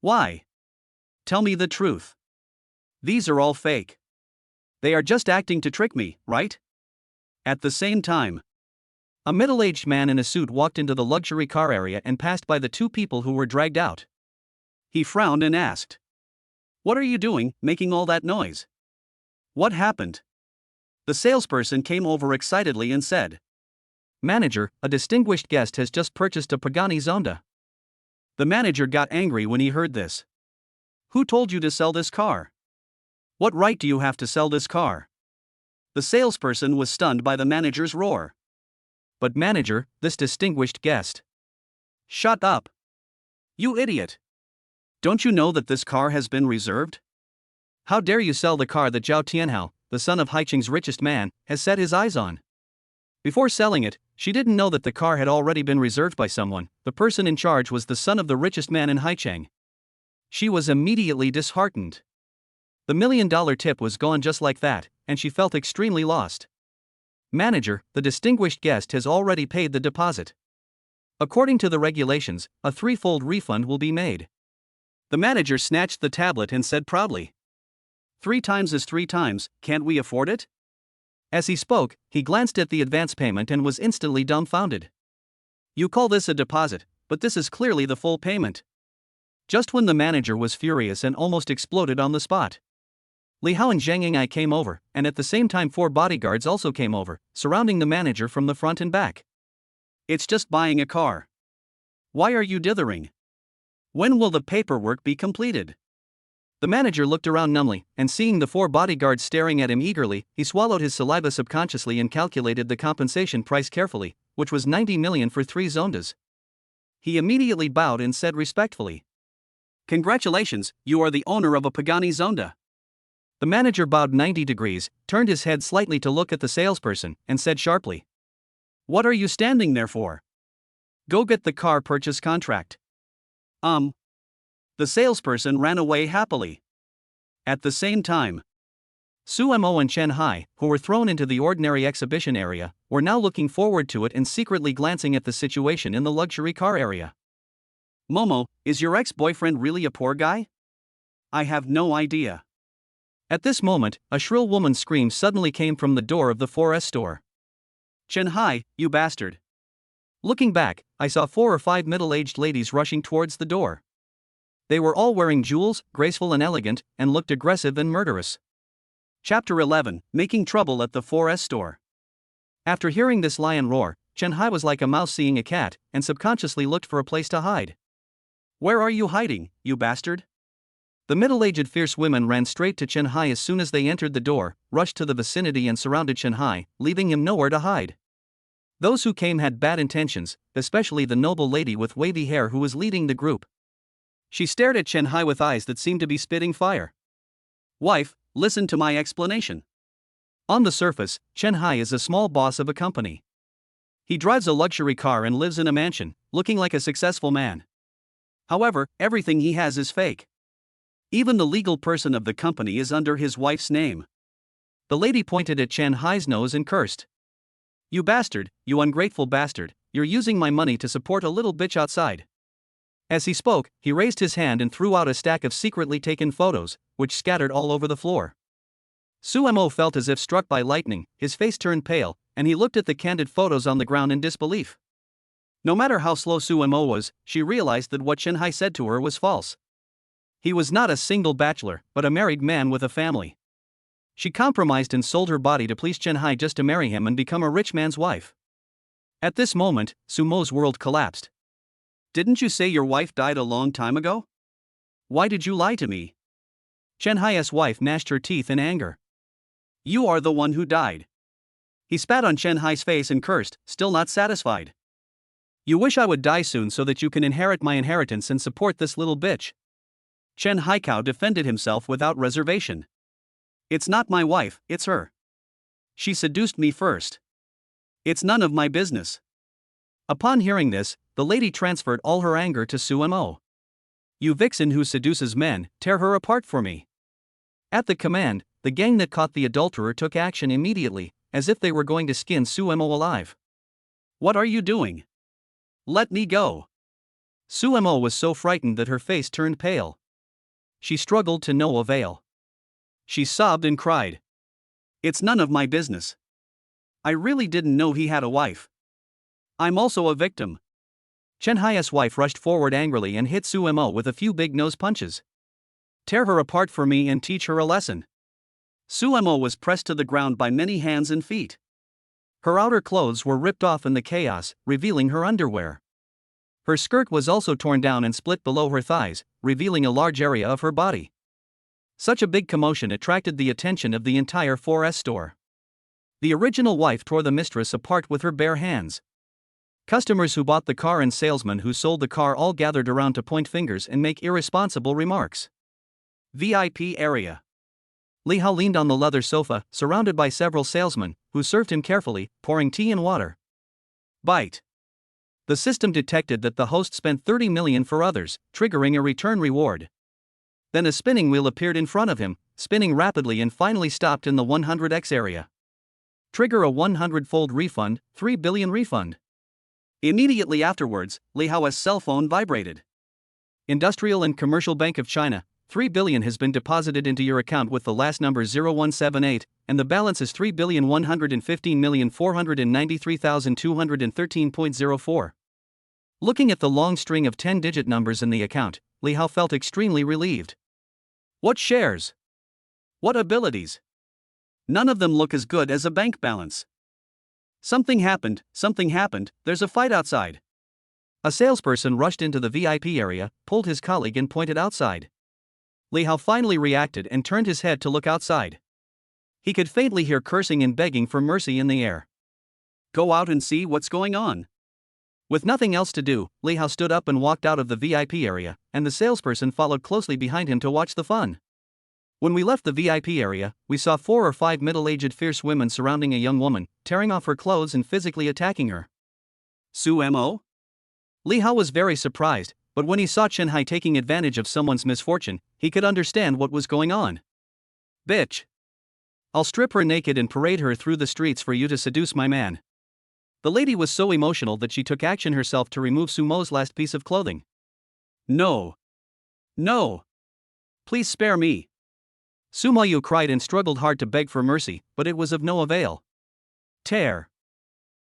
A: Why? Tell me the truth. These are all fake. They are just acting to trick me, right? At the same time, a middle-aged man in a suit walked into the luxury car area and passed by the two people who were dragged out. He frowned and asked, "What are you doing, making all that noise? What happened?" The salesperson came over excitedly and said, "Manager, a distinguished guest has just purchased a Pagani Zonda." The manager got angry when he heard this. "Who told you to sell this car? What right do you have to sell this car?" The salesperson was stunned by the manager's roar. "But manager, this distinguished guest." "Shut up! You idiot! Don't you know that this car has been reserved? How dare you sell the car that Zhao Tianhao, the son of Haicheng's richest man, has set his eyes on?" Before selling it, she didn't know that the car had already been reserved by someone. The person in charge was the son of the richest man in Haicheng. She was immediately disheartened. The $1 million tip was gone just like that, and she felt extremely lost. "Manager, the distinguished guest has already paid the deposit. According to the regulations, a threefold refund will be made." The manager snatched the tablet and said proudly, "3 times is 3 times, can't we afford it?" As he spoke, he glanced at the advance payment and was instantly dumbfounded. "You call this a deposit, but this is clearly the full payment." Just when the manager was furious and almost exploded on the spot, Li Hao and Zhang Ying'ai came over, and at the same time 4 bodyguards also came over, surrounding the manager from the front and back. "It's just buying a car. Why are you dithering? When will the paperwork be completed?" The manager looked around numbly, and seeing the 4 bodyguards staring at him eagerly, he swallowed his saliva subconsciously and calculated the compensation price carefully, which was 90 million for 3 zondas. He immediately bowed and said respectfully, "Congratulations, you are the owner of a Pagani Zonda." The manager bowed 90 degrees, turned his head slightly to look at the salesperson, and said sharply, "What are you standing there for? Go get the car purchase contract." The salesperson ran away happily. At the same time, Suemo and Chen Hai, who were thrown into the ordinary exhibition area, were now looking forward to it and secretly glancing at the situation in the luxury car area. "Momo, is your ex-boyfriend really a poor guy? I have no idea." At this moment, a shrill woman's scream suddenly came from the door of the 4S store. "Chen Hai, you bastard!" Looking back, I saw 4 or 5 middle-aged ladies rushing towards the door. They were all wearing jewels, graceful and elegant, and looked aggressive and murderous. Chapter 11, Making Trouble at the 4S store. After hearing this lion roar, Chen Hai was like a mouse seeing a cat, and subconsciously looked for a place to hide. Where are you hiding, you bastard? The middle-aged fierce women ran straight to Chen Hai as soon as they entered the door, rushed to the vicinity and surrounded Chen Hai, leaving him nowhere to hide. Those who came had bad intentions, especially the noble lady with wavy hair who was leading the group. She stared at Chen Hai with eyes that seemed to be spitting fire. Wife, listen to my explanation. On the surface, Chen Hai is a small boss of a company. He drives a luxury car and lives in a mansion, looking like a successful man. However, everything he has is fake. Even the legal person of the company is under his wife's name. The lady pointed at Chen Hai's nose and cursed. You bastard, you ungrateful bastard, you're using my money to support a little bitch outside. As he spoke, he raised his hand and threw out a stack of secretly taken photos, which scattered all over the floor. Su Mo felt as if struck by lightning, his face turned pale, and he looked at the candid photos on the ground in disbelief. No matter how slow Su Mo was, she realized that what Chen Hai said to her was false. He was not a single bachelor, but a married man with a family. She compromised and sold her body to please Chen Hai just to marry him and become a rich man's wife. At this moment, Su Mo's world collapsed. Didn't you say your wife died a long time ago? Why did you lie to me? Chen Hai's wife gnashed her teeth in anger. You are the one who died. He spat on Chen Hai's face and cursed, still not satisfied. You wish I would die soon so that you can inherit my inheritance and support this little bitch. Chen Haikao defended himself without reservation. It's not my wife, it's her. She seduced me first. It's none of my business. Upon hearing this, the lady transferred all her anger to Su Mo. You vixen who seduces men, tear her apart for me. At the command, the gang that caught the adulterer took action immediately, as if they were going to skin Su Mo alive. What are you doing? Let me go. Su Mo was so frightened that her face turned pale. She struggled to no avail. She sobbed and cried. It's none of my business. I really didn't know he had a wife. I'm also a victim. Chen Hai's wife rushed forward angrily and hit Su Mo with a few big nose punches. Tear her apart for me and teach her a lesson. Su Mo was pressed to the ground by many hands and feet. Her outer clothes were ripped off in the chaos, revealing her underwear. Her skirt was also torn down and split below her thighs, revealing a large area of her body. Such a big commotion attracted the attention of the entire 4S store. The original wife tore the mistress apart with her bare hands. Customers who bought the car and salesmen who sold the car all gathered around to point fingers and make irresponsible remarks. VIP area. Li Hao leaned on the leather sofa, surrounded by several salesmen, who served him carefully, pouring tea and water. Bite. The system detected that the host spent 30 million for others, triggering a return reward. Then a spinning wheel appeared in front of him, spinning rapidly and finally stopped in the 100x area. Trigger a 100-fold refund, 3 billion refund. Immediately afterwards, Li Hao's cell phone vibrated. Industrial and Commercial Bank of China, 3 billion has been deposited into your account with the last number 0178, and the balance is 3,115,493,213.04. Looking at the long string of 10-digit numbers in the account, Li Hao felt extremely relieved. What shares? What abilities? None of them look as good as a bank balance. Something happened, there's a fight outside. A salesperson rushed into the VIP area, pulled his colleague and pointed outside. Li Hao finally reacted and turned his head to look outside. He could faintly hear cursing and begging for mercy in the air. Go out and see what's going on. With nothing else to do, Li Hao stood up and walked out of the VIP area, and the salesperson followed closely behind him to watch the fun. When we left the VIP area, we saw 4 or 5 middle-aged fierce women surrounding a young woman, tearing off her clothes and physically attacking her. Su Mo? Li Hao was very surprised, but when he saw Chen Hai taking advantage of someone's misfortune, he could understand what was going on. Bitch. I'll strip her naked and parade her through the streets for you to seduce my man. The lady was so emotional that she took action herself to remove Su Mo's last piece of clothing. No. No. Please spare me. Su Mo cried and struggled hard to beg for mercy, but it was of no avail. Tear.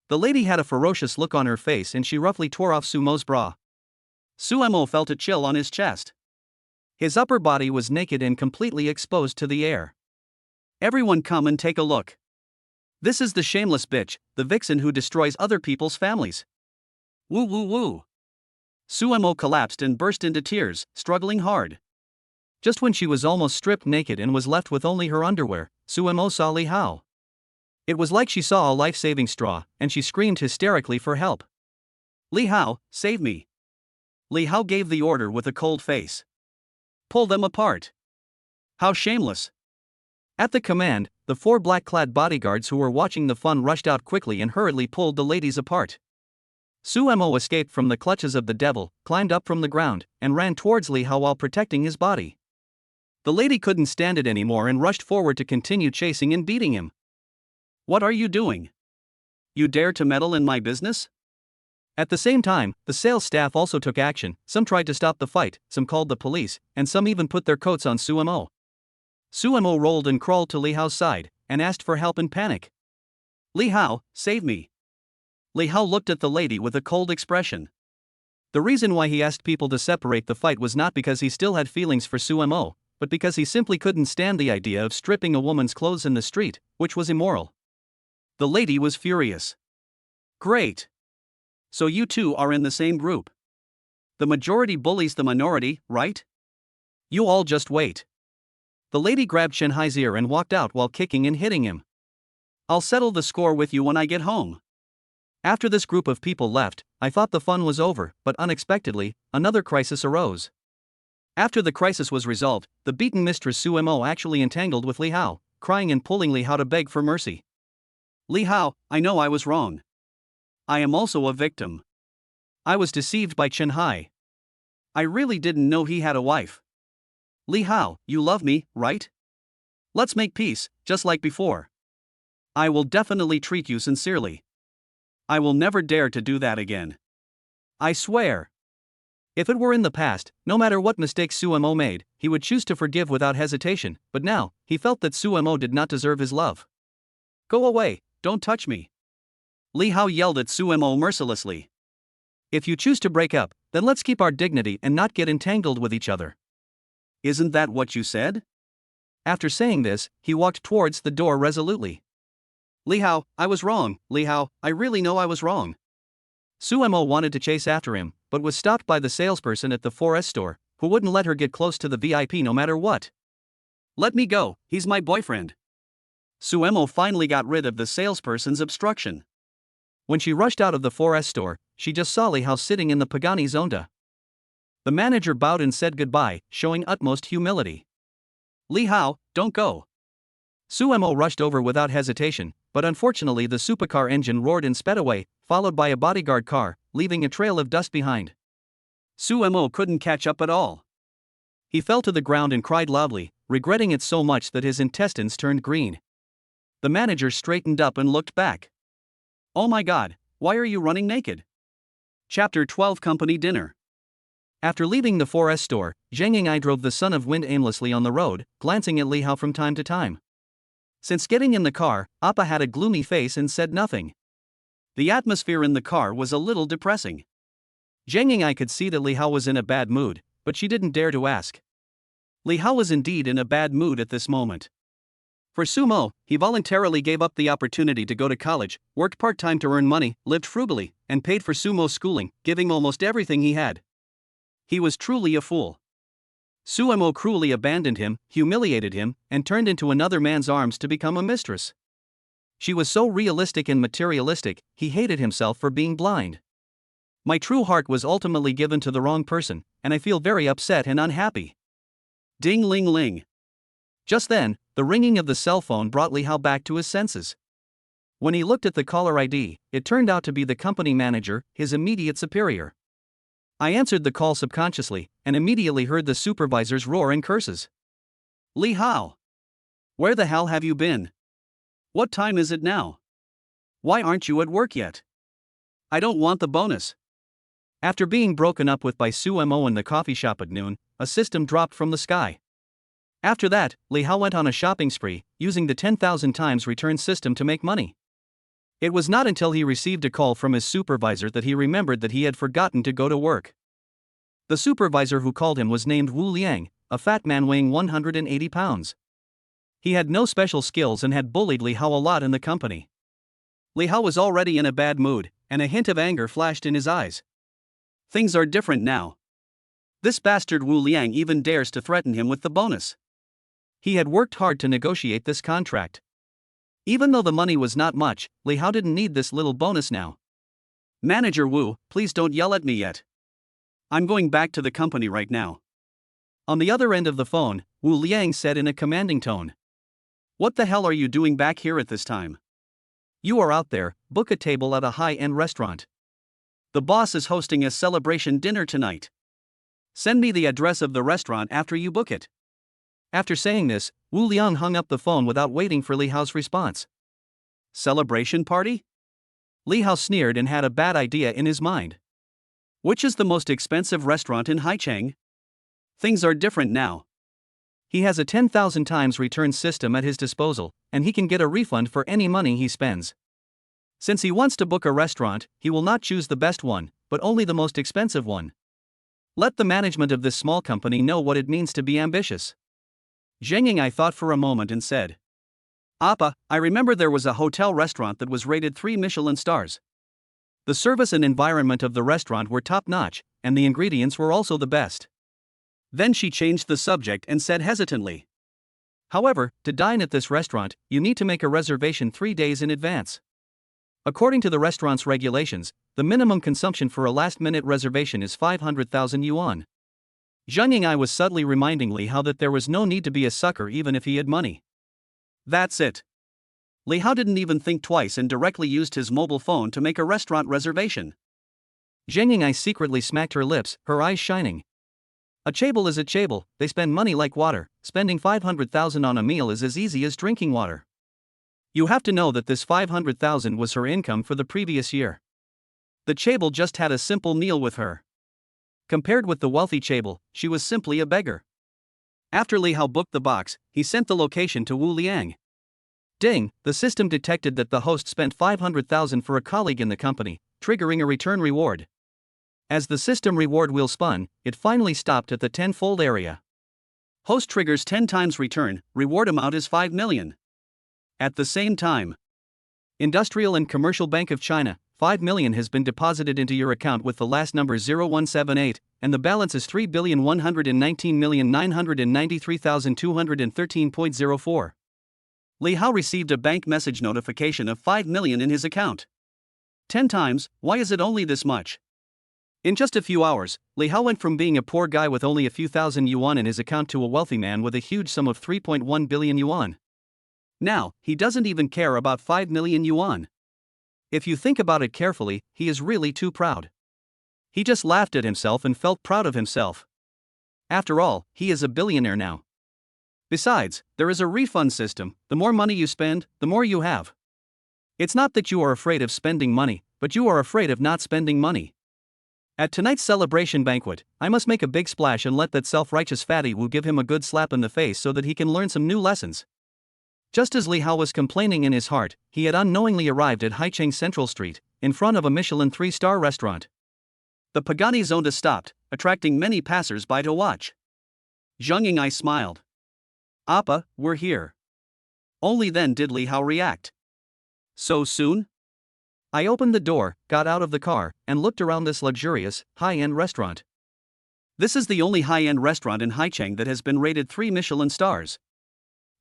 A: The lady had a ferocious look on her face and she roughly tore off Su Mo's bra. Su Mo felt a chill on his chest. His upper body was naked and completely exposed to the air. Everyone come and take a look. This is the shameless bitch, the vixen who destroys other people's families. Woo woo woo. Suemo collapsed and burst into tears, struggling hard. Just when she was almost stripped naked and was left with only her underwear, Suemo saw Li Hao. It was like she saw a life-saving straw, and she screamed hysterically for help. Li Hao, save me. Li Hao gave the order with a cold face. Pull them apart. How shameless. At the command, the 4 black-clad bodyguards who were watching the fun rushed out quickly and hurriedly pulled the ladies apart. Suemo escaped from the clutches of the devil, climbed up from the ground, and ran towards Li Hao while protecting his body. The lady couldn't stand it anymore and rushed forward to continue chasing and beating him. What are you doing? You dare to meddle in my business? At the same time, the sales staff also took action. Some tried to stop the fight, some called the police, and some even put their coats on Suemo. Suemo rolled and crawled to Li Hao's side, and asked for help in panic. Li Hao, save me. Li Hao looked at the lady with a cold expression. The reason why he asked people to separate the fight was not because he still had feelings for Suemo, but because he simply couldn't stand the idea of stripping a woman's clothes in the street, which was immoral. The lady was furious. Great. So you two are in the same group. The majority bullies the minority, right? You all just wait. The lady grabbed Shanhai's ear and walked out while kicking and hitting him. I'll settle the score with you when I get home. After this group of people left, I thought the fun was over, but unexpectedly, another crisis arose. After the crisis was resolved, the beaten mistress Suemo actually entangled with Li Hao, crying and pulling Li Hao to beg for mercy. Li Hao, I know I was wrong. I am also a victim. I was deceived by Shanhai. I really didn't know he had a wife. Li Hao, you love me, right? Let's make peace, just like before. I will definitely treat you sincerely. I will never dare to do that again. I swear. If it were in the past, no matter what mistakes Suemo made, he would choose to forgive without hesitation, but now, he felt that Suemo did not deserve his love. Go away, don't touch me. Li Hao yelled at Suemo mercilessly. If you choose to break up, then let's keep our dignity and not get entangled with each other. Isn't that what you said? After saying this, he walked towards the door resolutely. Li Hao, I was wrong, Li Hao, I really know I was wrong. Suemo wanted to chase after him, but was stopped by the salesperson at the 4S store, who wouldn't let her get close to the VIP no matter what. Let me go, he's my boyfriend. Suemo finally got rid of the salesperson's obstruction. When she rushed out of the 4S store, she just saw Li Hao sitting in the Pagani Zonda. The manager bowed and said goodbye, showing utmost humility. Li Hao, don't go. Suemo rushed over without hesitation, but unfortunately the supercar engine roared and sped away, followed by a bodyguard car, leaving a trail of dust behind. Suemo couldn't catch up at all. He fell to the ground and cried loudly, regretting it so much that his intestines turned green. The manager straightened up and looked back. Oh my god, why are you running naked? Chapter 12 Company Dinner. After leaving the 4S store, Zhang Ying'ai drove the Son of Wind aimlessly on the road, glancing at Li Hao from time to time. Since getting in the car, Appa had a gloomy face and said nothing. The atmosphere in the car was a little depressing. Zhang Ying'ai could see that Li Hao was in a bad mood, but she didn't dare to ask. Li Hao was indeed in a bad mood at this moment. For Sumo, he voluntarily gave up the opportunity to go to college, worked part-time to earn money, lived frugally, and paid for Sumo's schooling, giving almost everything he had. He was truly a fool. Suemo cruelly abandoned him, humiliated him, and turned into another man's arms to become a mistress. She was so realistic and materialistic, he hated himself for being blind. My true heart was ultimately given to the wrong person, and I feel very upset and unhappy. Ding-ling-ling. Just then, the ringing of the cell phone brought Li Hao back to his senses. When he looked at the caller ID, it turned out to be the company manager, his immediate superior. I answered the call subconsciously, and immediately heard the supervisor's roar and curses. Li Hao! Where the hell have you been? What time is it now? Why aren't you at work yet? I don't want the bonus. After being broken up with by Suemo in the coffee shop at noon, a system dropped from the sky. After that, Li Hao went on a shopping spree, using the 10,000 times return system to make money. It was not until he received a call from his supervisor that he remembered that he had forgotten to go to work. The supervisor who called him was named Wu Liang, a fat man weighing 180 pounds. He had no special skills and had bullied Li Hao a lot in the company. Li Hao was already in a bad mood, and a hint of anger flashed in his eyes. Things are different now. This bastard Wu Liang even dares to threaten him with the bonus. He had worked hard to negotiate this contract. Even though the money was not much, Li Hao didn't need this little bonus now. Manager Wu, please don't yell at me yet. I'm going back to the company right now. On the other end of the phone, Wu Liang said in a commanding tone. What the hell are you doing back here at this time? You are out there, book a table at a high-end restaurant. The boss is hosting a celebration dinner tonight. Send me the address of the restaurant after you book it. After saying this, Wu Liang hung up the phone without waiting for Li Hao's response. Celebration party? Li Hao sneered and had a bad idea in his mind. Which is the most expensive restaurant in Haicheng? Things are different now. He has a 10,000 times return system at his disposal, and he can get a refund for any money he spends. Since he wants to book a restaurant, he will not choose the best one, but only the most expensive one. Let the management of this small company know what it means to be ambitious. Zheng Yingai thought for a moment and said, Appa, I remember there was a hotel restaurant that was rated 3 Michelin stars. The service and environment of the restaurant were top-notch, and the ingredients were also the best. Then she changed the subject and said hesitantly. However, to dine at this restaurant, you need to make a reservation 3 days in advance. According to the restaurant's regulations, the minimum consumption for a last-minute reservation is 500,000 yuan. Zheng Yingai was subtly reminding Li Hao that there was no need to be a sucker even if he had money. That's it. Li Hao didn't even think twice and directly used his mobile phone to make a restaurant reservation. Zheng Yingai secretly smacked her lips, her eyes shining. A chaebol is a chaebol, they spend money like water, spending 500,000 on a meal is as easy as drinking water. You have to know that this 500,000 was her income for the previous year. The chaebol just had a simple meal with her. Compared with the wealthy chaebol, she was simply a beggar. After Li Hao booked the box, he sent the location to Wu Liang. Ding, the system detected that the host spent 500,000 for a colleague in the company, triggering a return reward. As the system reward wheel spun, it finally stopped at the 10-fold area. Host triggers 10 times return, reward amount is 5 million. At the same time, Industrial and Commercial Bank of China, 5 million has been deposited into your account with the last number 0178, and the balance is 3,119,993,213.04. Li Hao received a bank message notification of 5 million in his account. 10 times, why is it only this much? In just a few hours, Li Hao went from being a poor guy with only a few thousand yuan in his account to a wealthy man with a huge sum of 3.1 billion yuan. Now, he doesn't even care about 5 million yuan. If you think about it carefully, he is really too proud. He just laughed at himself and felt proud of himself. After all, he is a billionaire now. Besides, there is a refund system, the more money you spend, the more you have. It's not that you are afraid of spending money, but you are afraid of not spending money. At tonight's celebration banquet, I must make a big splash and let that self-righteous fatty Wu give him a good slap in the face so that he can learn some new lessons. Just as Li Hao was complaining in his heart, he had unknowingly arrived at Haicheng Central Street, in front of a Michelin 3-star restaurant. The Pagani Zonda stopped, attracting many passers-by to watch. Zheng Yingai smiled. Appa, we're here. Only then did Li Hao react. So soon? I opened the door, got out of the car, and looked around this luxurious, high-end restaurant. This is the only high-end restaurant in Haicheng that has been rated 3 Michelin stars.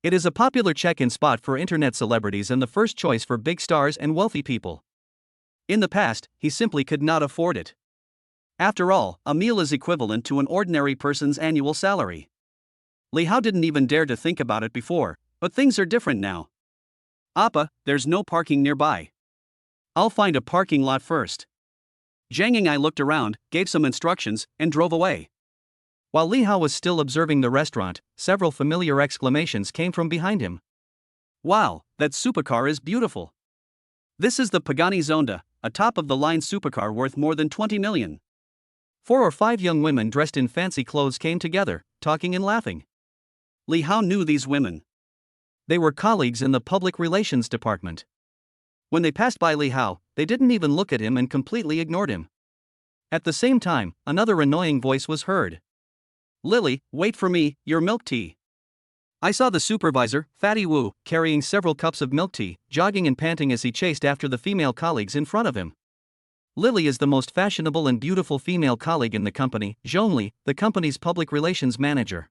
A: It is a popular check-in spot for internet celebrities and the first choice for big stars and wealthy people. In the past, he simply could not afford it. After all, a meal is equivalent to an ordinary person's annual salary. Li Hao didn't even dare to think about it before, but things are different now. Appa, there's no parking nearby. I'll find a parking lot first. Zheng Yingai looked around, gave some instructions, and drove away. While Li Hao was still observing the restaurant, several familiar exclamations came from behind him. Wow, that supercar is beautiful. This is the Pagani Zonda, a top-of-the-line supercar worth more than 20 million. 4 or 5 young women dressed in fancy clothes came together, talking and laughing. Li Hao knew these women. They were colleagues in the public relations department. When they passed by Li Hao, they didn't even look at him and completely ignored him. At the same time, another annoying voice was heard. Lily, wait for me, your milk tea. I saw the supervisor, Fatty Wu, carrying several cups of milk tea, jogging and panting as he chased after the female colleagues in front of him. Lily is the most fashionable and beautiful female colleague in the company, Zhongli, the company's public relations manager.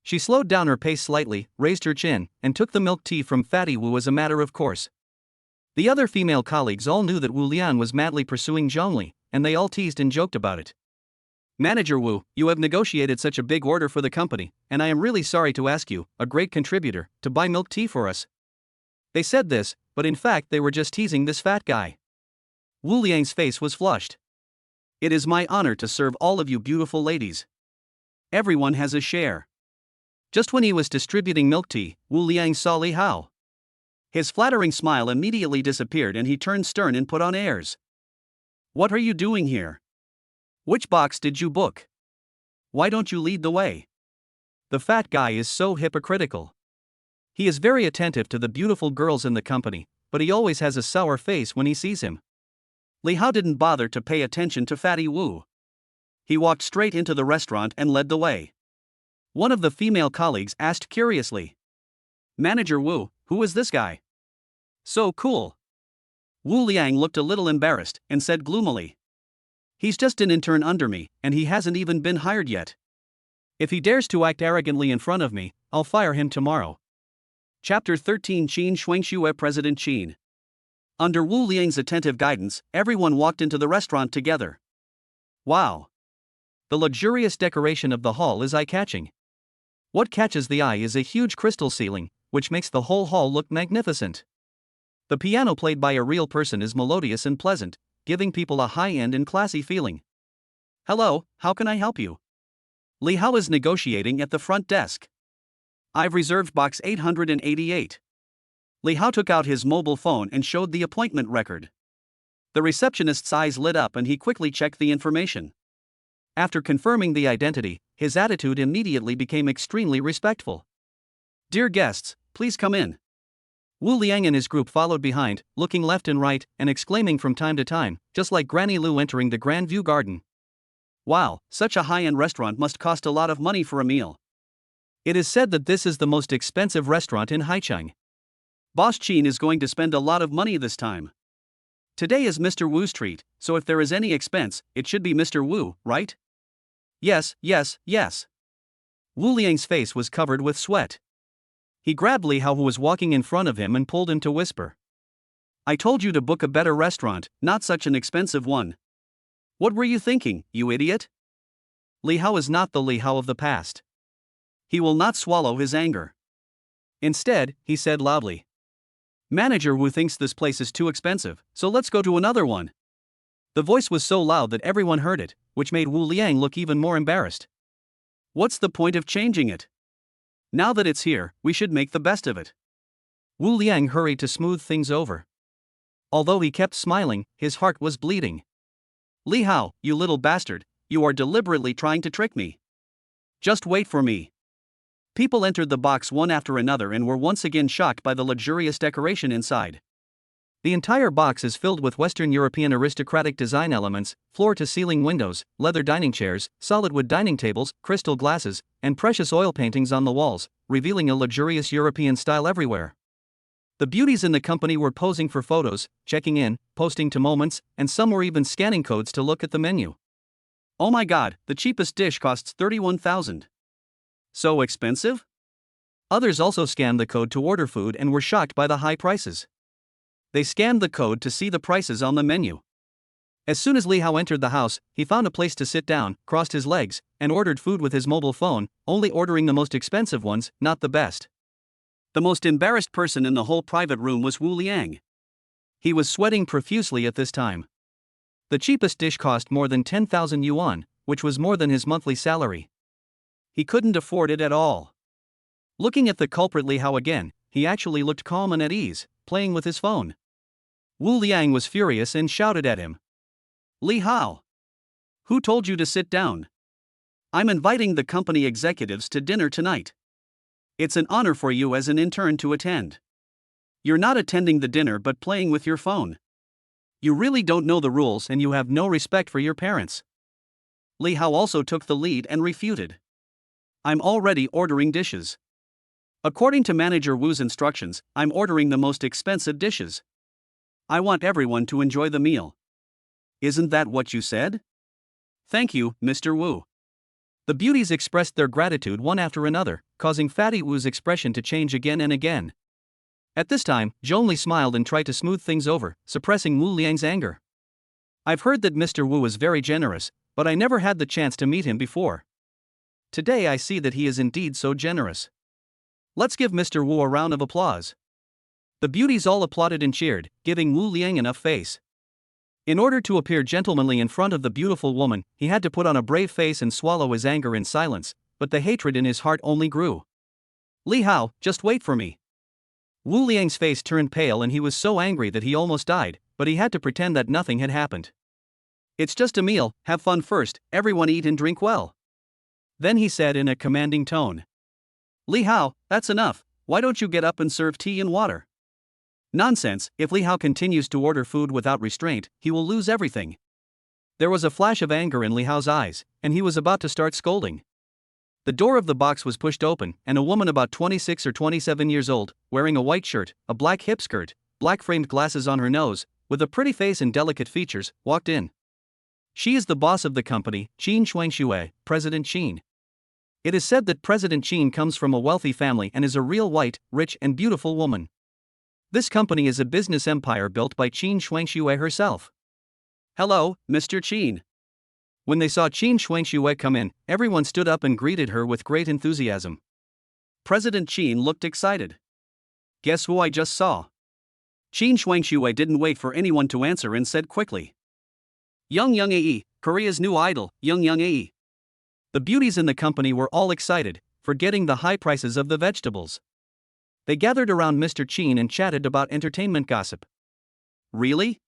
A: She slowed down her pace slightly, raised her chin, and took the milk tea from Fatty Wu as a matter of course. The other female colleagues all knew that Wu Liang was madly pursuing Zhongli, and they all teased and joked about it. Manager Wu, you have negotiated such a big order for the company, and I am really sorry to ask you, a great contributor, to buy milk tea for us. They said this, but in fact they were just teasing this fat guy. Wu Liang's face was flushed. It is my honor to serve all of you beautiful ladies. Everyone has a share. Just when he was distributing milk tea, Wu Liang saw Li Hao. His flattering smile immediately disappeared and he turned stern and put on airs. What are you doing here? Which box did you book? Why don't you lead the way? The fat guy is so hypocritical. He is very attentive to the beautiful girls in the company, but he always has a sour face when he sees him. Li Hao didn't bother to pay attention to Fatty Wu. He walked straight into the restaurant and led the way. One of the female colleagues asked curiously, Manager Wu, who is this guy? So cool. Wu Liang looked a little embarrassed and said gloomily, he's just an intern under me, and he hasn't even been hired yet. If he dares to act arrogantly in front of me, I'll fire him tomorrow. Chapter 13 Qin Shuangxue President Qin. Under Wu Liang's attentive guidance, everyone walked into the restaurant together. Wow! The luxurious decoration of the hall is eye-catching. What catches the eye is a huge crystal ceiling, which makes the whole hall look magnificent. The piano played by a real person is melodious and pleasant, giving people a high-end and classy feeling. Hello, how can I help you? Li Hao is negotiating at the front desk. I've reserved box 888. Li Hao took out his mobile phone and showed the appointment record. The receptionist's eyes lit up and he quickly checked the information. After confirming the identity, his attitude immediately became extremely respectful. Dear guests, please come in. Wu Liang and his group followed behind, looking left and right, and exclaiming from time to time, just like Granny Lu entering the Grand View Garden. Wow, such a high-end restaurant must cost a lot of money for a meal. It is said that this is the most expensive restaurant in Haicheng. Boss Qin is going to spend a lot of money this time. Today is Mr. Wu's treat, so if there is any expense, it should be Mr. Wu, right? Yes, yes, yes. Wu Liang's face was covered with sweat. He grabbed Li Hao, who was walking in front of him, and pulled him to whisper. I told you to book a better restaurant, not such an expensive one. What were you thinking, you idiot? Li Hao is not the Li Hao of the past. He will not swallow his anger. Instead, he said loudly, Manager Wu thinks this place is too expensive, so let's go to another one. The voice was so loud that everyone heard it, which made Wu Liang look even more embarrassed. What's the point of changing it? Now that it's here, we should make the best of it. Wu Liang hurried to smooth things over. Although he kept smiling, his heart was bleeding. Li Hao, you little bastard, you are deliberately trying to trick me. Just wait for me. People entered the box one after another and were once again shocked by the luxurious decoration inside. The entire box is filled with Western European aristocratic design elements, floor-to-ceiling windows, leather dining chairs, solid wood dining tables, crystal glasses, and precious oil paintings on the walls, revealing a luxurious European style everywhere. The beauties in the company were posing for photos, checking in, posting to moments, and some were even scanning codes to look at the menu. Oh my god, the cheapest dish costs 31,000. So expensive? Others also scanned the code to order food and were shocked by the high prices. They scanned the code to see the prices on the menu. As soon as Li Hao entered the house, he found a place to sit down, crossed his legs, and ordered food with his mobile phone, only ordering the most expensive ones, not the best. The most embarrassed person in the whole private room was Wu Liang. He was sweating profusely at this time. The cheapest dish cost more than 10,000 yuan, which was more than his monthly salary. He couldn't afford it at all. Looking at the culprit Li Hao again, he actually looked calm and at ease, playing with his phone. Wu Liang was furious and shouted at him. Li Hao! Who told you to sit down? I'm inviting the company executives to dinner tonight. It's an honor for you as an intern to attend. You're not attending the dinner but playing with your phone. You really don't know the rules and you have no respect for your parents. Li Hao also took the lead and refuted. I'm already ordering dishes. According to Manager Wu's instructions, I'm ordering the most expensive dishes. I want everyone to enjoy the meal. Isn't that what you said? Thank you, Mr. Wu. The beauties expressed their gratitude one after another, causing Fatty Wu's expression to change again and again. At this time, Zhou Enlai smiled and tried to smooth things over, suppressing Wu Liang's anger. I've heard that Mr. Wu is very generous, but I never had the chance to meet him before. Today I see that he is indeed so generous. Let's give Mr. Wu a round of applause. The beauties all applauded and cheered, giving Wu Liang enough face. In order to appear gentlemanly in front of the beautiful woman, he had to put on a brave face and swallow his anger in silence, but the hatred in his heart only grew. Li Hao, just wait for me. Wu Liang's face turned pale and he was so angry that he almost died, but he had to pretend that nothing had happened. It's just a meal, have fun first, everyone eat and drink well. Then he said in a commanding tone. Li Hao, that's enough, why don't you get up and serve tea and water? Nonsense, if Li Hao continues to order food without restraint, he will lose everything. There was a flash of anger in Li Hao's eyes, and he was about to start scolding. The door of the box was pushed open, and a woman about 26 or 27 years old, wearing a white shirt, a black hip skirt, black framed glasses on her nose, with a pretty face and delicate features, walked in. She is the boss of the company, Qin Shuangxue, President Qin. It is said that President Qin comes from a wealthy family and is a real white, rich and beautiful woman. This company is a business empire built by Qin Shuangxue herself. Hello, Mr. Qin. When they saw Qin Shuangxue come in, everyone stood up and greeted her with great enthusiasm. President Qin looked excited. Guess who I just saw? Qin Shuangxue didn't wait for anyone to answer and said quickly. Young Ae, Korea's new idol, Young Ae. The beauties in the company were all excited, forgetting the high prices of the vegetables. They gathered around Mr. Qin and chatted about entertainment gossip. Really?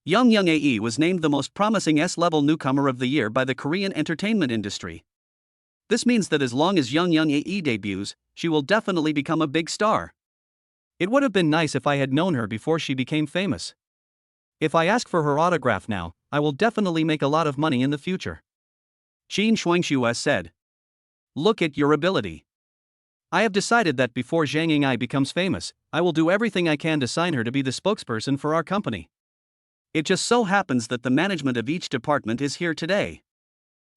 A: Young Ae was named the most promising S-level newcomer of the year by the Korean entertainment industry. This means that as long as Young Ae debuts, she will definitely become a big star. It would have been nice if I had known her before she became famous. If I ask for her autograph now, I will definitely make a lot of money in the future. Qin Shuangxue said. Look at your ability. I have decided that before Zhang Ying'ai becomes famous, I will do everything I can to sign her to be the spokesperson for our company. It just so happens that the management of each department is here today.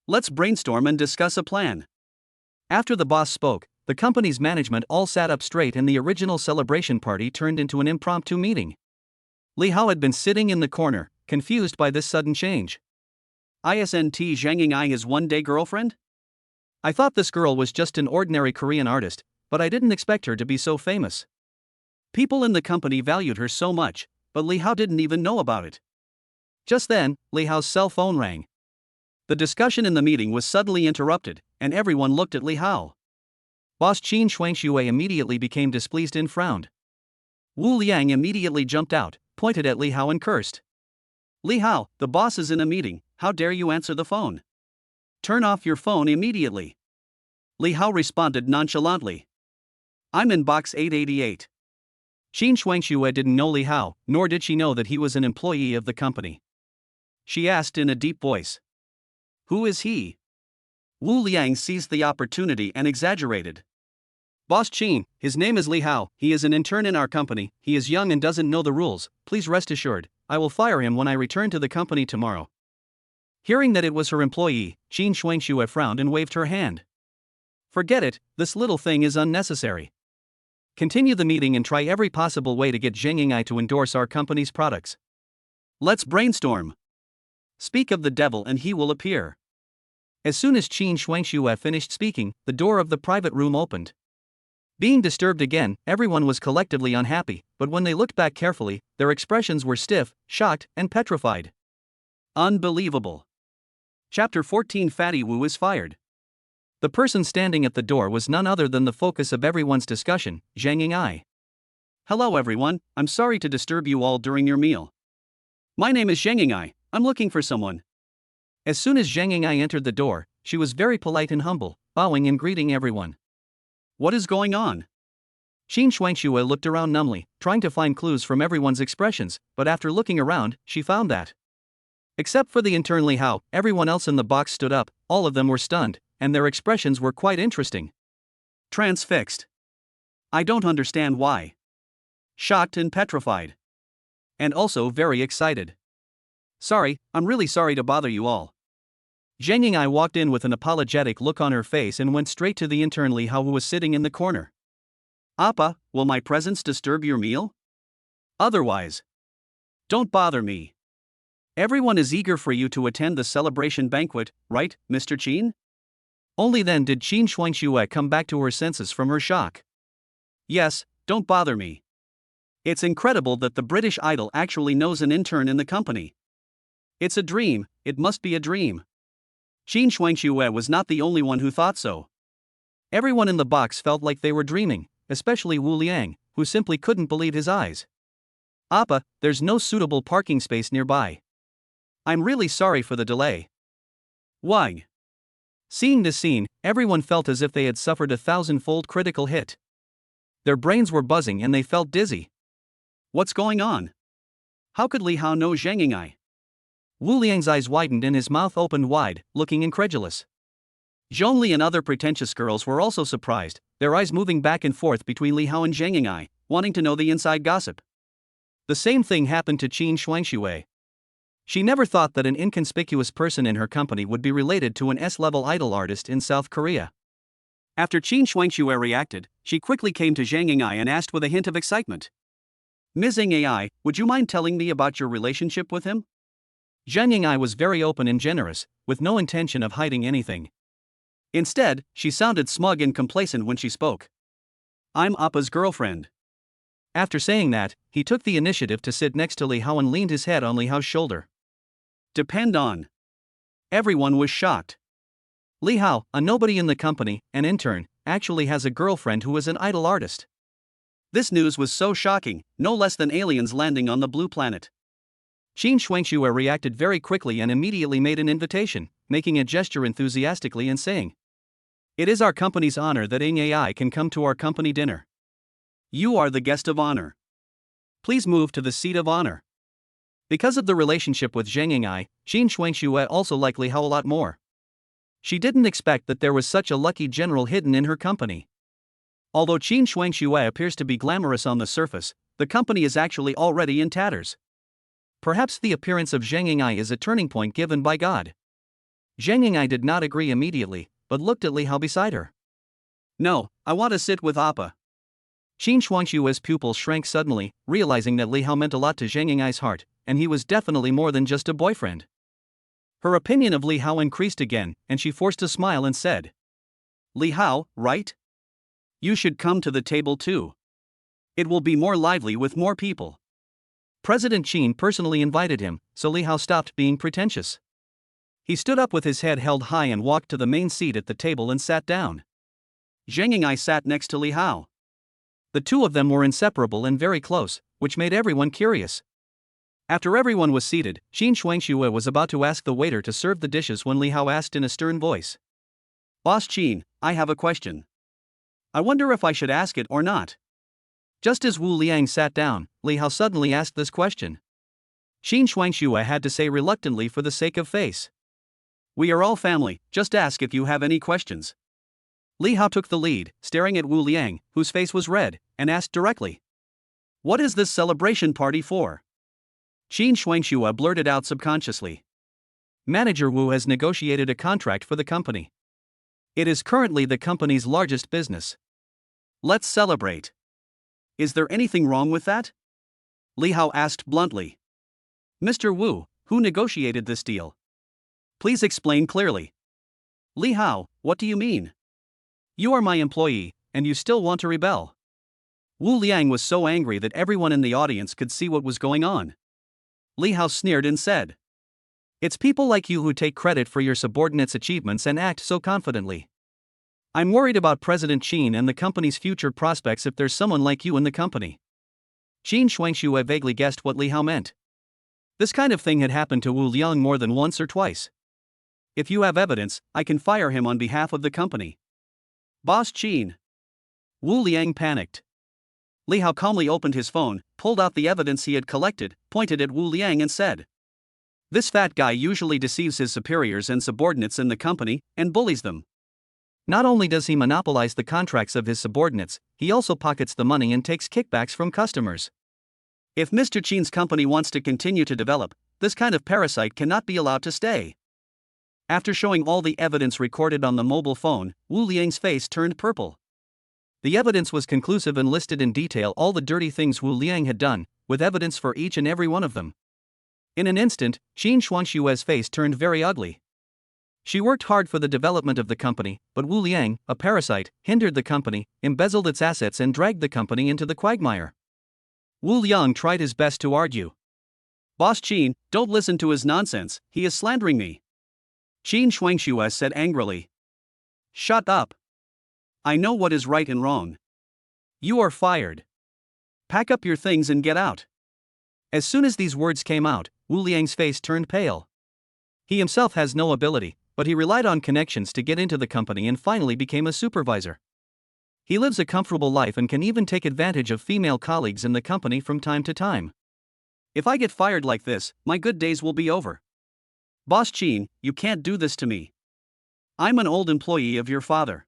A: Let's brainstorm and discuss a plan. After the boss spoke, the company's management all sat up straight and the original celebration party turned into an impromptu meeting. Li Hao had been sitting in the corner, confused by this sudden change. Isn't Zhang Ying'ai his one-day girlfriend? I thought this girl was just an ordinary Korean artist, but I didn't expect her to be so famous. People in the company valued her so much, but Li Hao didn't even know about it. Just then, Li Hao's cell phone rang. The discussion in the meeting was suddenly interrupted, and everyone looked at Li Hao. Boss Qin Shuangxue immediately became displeased and frowned. Wu Liang immediately jumped out, pointed at Li Hao and cursed. Li Hao, the boss is in a meeting, how dare you answer the phone? Turn off your phone immediately. Li Hao responded nonchalantly. I'm in box 888. Qin Shuangxue didn't know Li Hao, nor did she know that he was an employee of the company. She asked in a deep voice. Who is he? Wu Liang seized the opportunity and exaggerated. Boss Qin, his name is Li Hao, he is an intern in our company, he is young and doesn't know the rules, please rest assured, I will fire him when I return to the company tomorrow. Hearing that it was her employee, Qin Shuangxue frowned and waved her hand. Forget it, this little thing is unnecessary. Continue the meeting and try every possible way to get Zhang Ying'ai to endorse our company's products. Let's brainstorm. Speak of the devil and he will appear. As soon as Qin Shuangxue finished speaking, the door of the private room opened. Being disturbed again, everyone was collectively unhappy, but when they looked back carefully, their expressions were stiff, shocked, and petrified. Unbelievable. Chapter 14 Fatty Wu is fired. The person standing at the door was none other than the focus of everyone's discussion, Zhang Ying'ai. Hello everyone, I'm sorry to disturb you all during your meal. My name is Zhang Ying'ai, I'm looking for someone. As soon as Zhang Ying'ai entered the door, she was very polite and humble, bowing and greeting everyone. What is going on? Qin Shuangxue looked around numbly, trying to find clues from everyone's expressions, but after looking around, she found that. Except for the intern Li Hao, everyone else in the box stood up, all of them were stunned, and their expressions were quite interesting. Transfixed. I don't understand why. Shocked and petrified. And also very excited. Sorry, I'm really sorry to bother you all. Zhang Ying'ai walked in with an apologetic look on her face and went straight to the intern Li Hao, who was sitting in the corner. Appa, will my presence disturb your meal? Otherwise, don't bother me. Everyone is eager for you to attend the celebration banquet, right, Mr. Qin? Only then did Qin Shuangxue come back to her senses from her shock. Yes, don't bother me. It's incredible that the British idol actually knows an intern in the company. It's a dream, it must be a dream. Qin Shuangxue was not the only one who thought so. Everyone in the box felt like they were dreaming, especially Wu Liang, who simply couldn't believe his eyes. Appa, there's no suitable parking space nearby. I'm really sorry for the delay. Why? Seeing this scene, everyone felt as if they had suffered a 1,000-fold critical hit. Their brains were buzzing and they felt dizzy. What's going on? How could Li Hao know Zhang Ying'ai? Wu Liang's eyes widened and his mouth opened wide, looking incredulous. Zhongli and other pretentious girls were also surprised, their eyes moving back and forth between Li Hao and Zhang Ying'ai, wanting to know the inside gossip. The same thing happened to Qin Shuangxue. She never thought that an inconspicuous person in her company would be related to an S-level idol artist in South Korea. After Qin Shuangxue reacted, she quickly came to Zhang Ying'ai and asked with a hint of excitement. Ms. Ying'ai, would you mind telling me about your relationship with him? Zhang Ying'ai was very open and generous, with no intention of hiding anything. Instead, she sounded smug and complacent when she spoke. I'm Appa's girlfriend. After saying that, he took the initiative to sit next to Li Hao and leaned his head on Li Hao's shoulder. Depend on. Everyone was shocked. Li Hao, a nobody in the company, an intern, actually has a girlfriend who is an idol artist. This news was so shocking, no less than aliens landing on the blue planet. Qin Shuangxue reacted very quickly and immediately made an invitation, making a gesture enthusiastically and saying, "It is our company's honor that Ying'ai can come to our company dinner. You are the guest of honor. Please move to the seat of honor." Because of the relationship with Zhang Ying'ai, Qin Shuangxue also liked Li Hao a lot more. She didn't expect that there was such a lucky general hidden in her company. Although Qin Shuangxue appears to be glamorous on the surface, the company is actually already in tatters. Perhaps the appearance of Zhang Ying'ai is a turning point given by God. Zhang Ying'ai did not agree immediately, but looked at Li Hao beside her. No, I want to sit with Appa. Qin Shuangxue's pupils shrank suddenly, realizing that Li Hao meant a lot to Zhang Ying'ai's heart, and he was definitely more than just a boyfriend. Her opinion of Li Hao increased again, and she forced a smile and said, Li Hao, right? You should come to the table too. It will be more lively with more people. President Qin personally invited him, so Li Hao stopped being pretentious. He stood up with his head held high and walked to the main seat at the table and sat down. Zhang Ying'ai sat next to Li Hao. The two of them were inseparable and very close, which made everyone curious. After everyone was seated, Qin Shuangxue was about to ask the waiter to serve the dishes when Li Hao asked in a stern voice. Boss Qin, I have a question. I wonder if I should ask it or not. Just as Wu Liang sat down, Li Hao suddenly asked this question. Qin Shuangxue had to say reluctantly for the sake of face. We are all family, just ask if you have any questions. Li Hao took the lead, staring at Wu Liang, whose face was red, and asked directly. What is this celebration party for? Qin Shuangxue blurted out subconsciously. Manager Wu has negotiated a contract for the company. It is currently the company's largest business. Let's celebrate. Is there anything wrong with that? Li Hao asked bluntly. Mr. Wu, who negotiated this deal? Please explain clearly. Li Hao, what do you mean? You are my employee, and you still want to rebel. Wu Liang was so angry that everyone in the audience could see what was going on. Li Hao sneered and said, It's people like you who take credit for your subordinates' achievements and act so confidently. I'm worried about President Qin and the company's future prospects if there's someone like you in the company. Qin Shuangxue vaguely guessed what Li Hao meant. This kind of thing had happened to Wu Liang more than once or twice. If you have evidence, I can fire him on behalf of the company. Boss Qin. Wu Liang panicked. Li Hao calmly opened his phone, pulled out the evidence he had collected, pointed at Wu Liang and said, This fat guy usually deceives his superiors and subordinates in the company, and bullies them. Not only does he monopolize the contracts of his subordinates, he also pockets the money and takes kickbacks from customers. If Mr. Qin's company wants to continue to develop, this kind of parasite cannot be allowed to stay. After showing all the evidence recorded on the mobile phone, Wu Liang's face turned purple. The evidence was conclusive and listed in detail all the dirty things Wu Liang had done, with evidence for each and every one of them. In an instant, Qin Shuangshue's face turned very ugly. She worked hard for the development of the company, but Wu Liang, a parasite, hindered the company, embezzled its assets and dragged the company into the quagmire. Wu Liang tried his best to argue. "Boss Qin, don't listen to his nonsense, he is slandering me," Qin Shuangshue said angrily. "Shut up. I know what is right and wrong. You are fired. Pack up your things and get out." As soon as these words came out, Wu Liang's face turned pale. He himself has no ability, but he relied on connections to get into the company and finally became a supervisor. He lives a comfortable life and can even take advantage of female colleagues in the company from time to time. If I get fired like this, my good days will be over. Boss Qin, you can't do this to me. I'm an old employee of your father.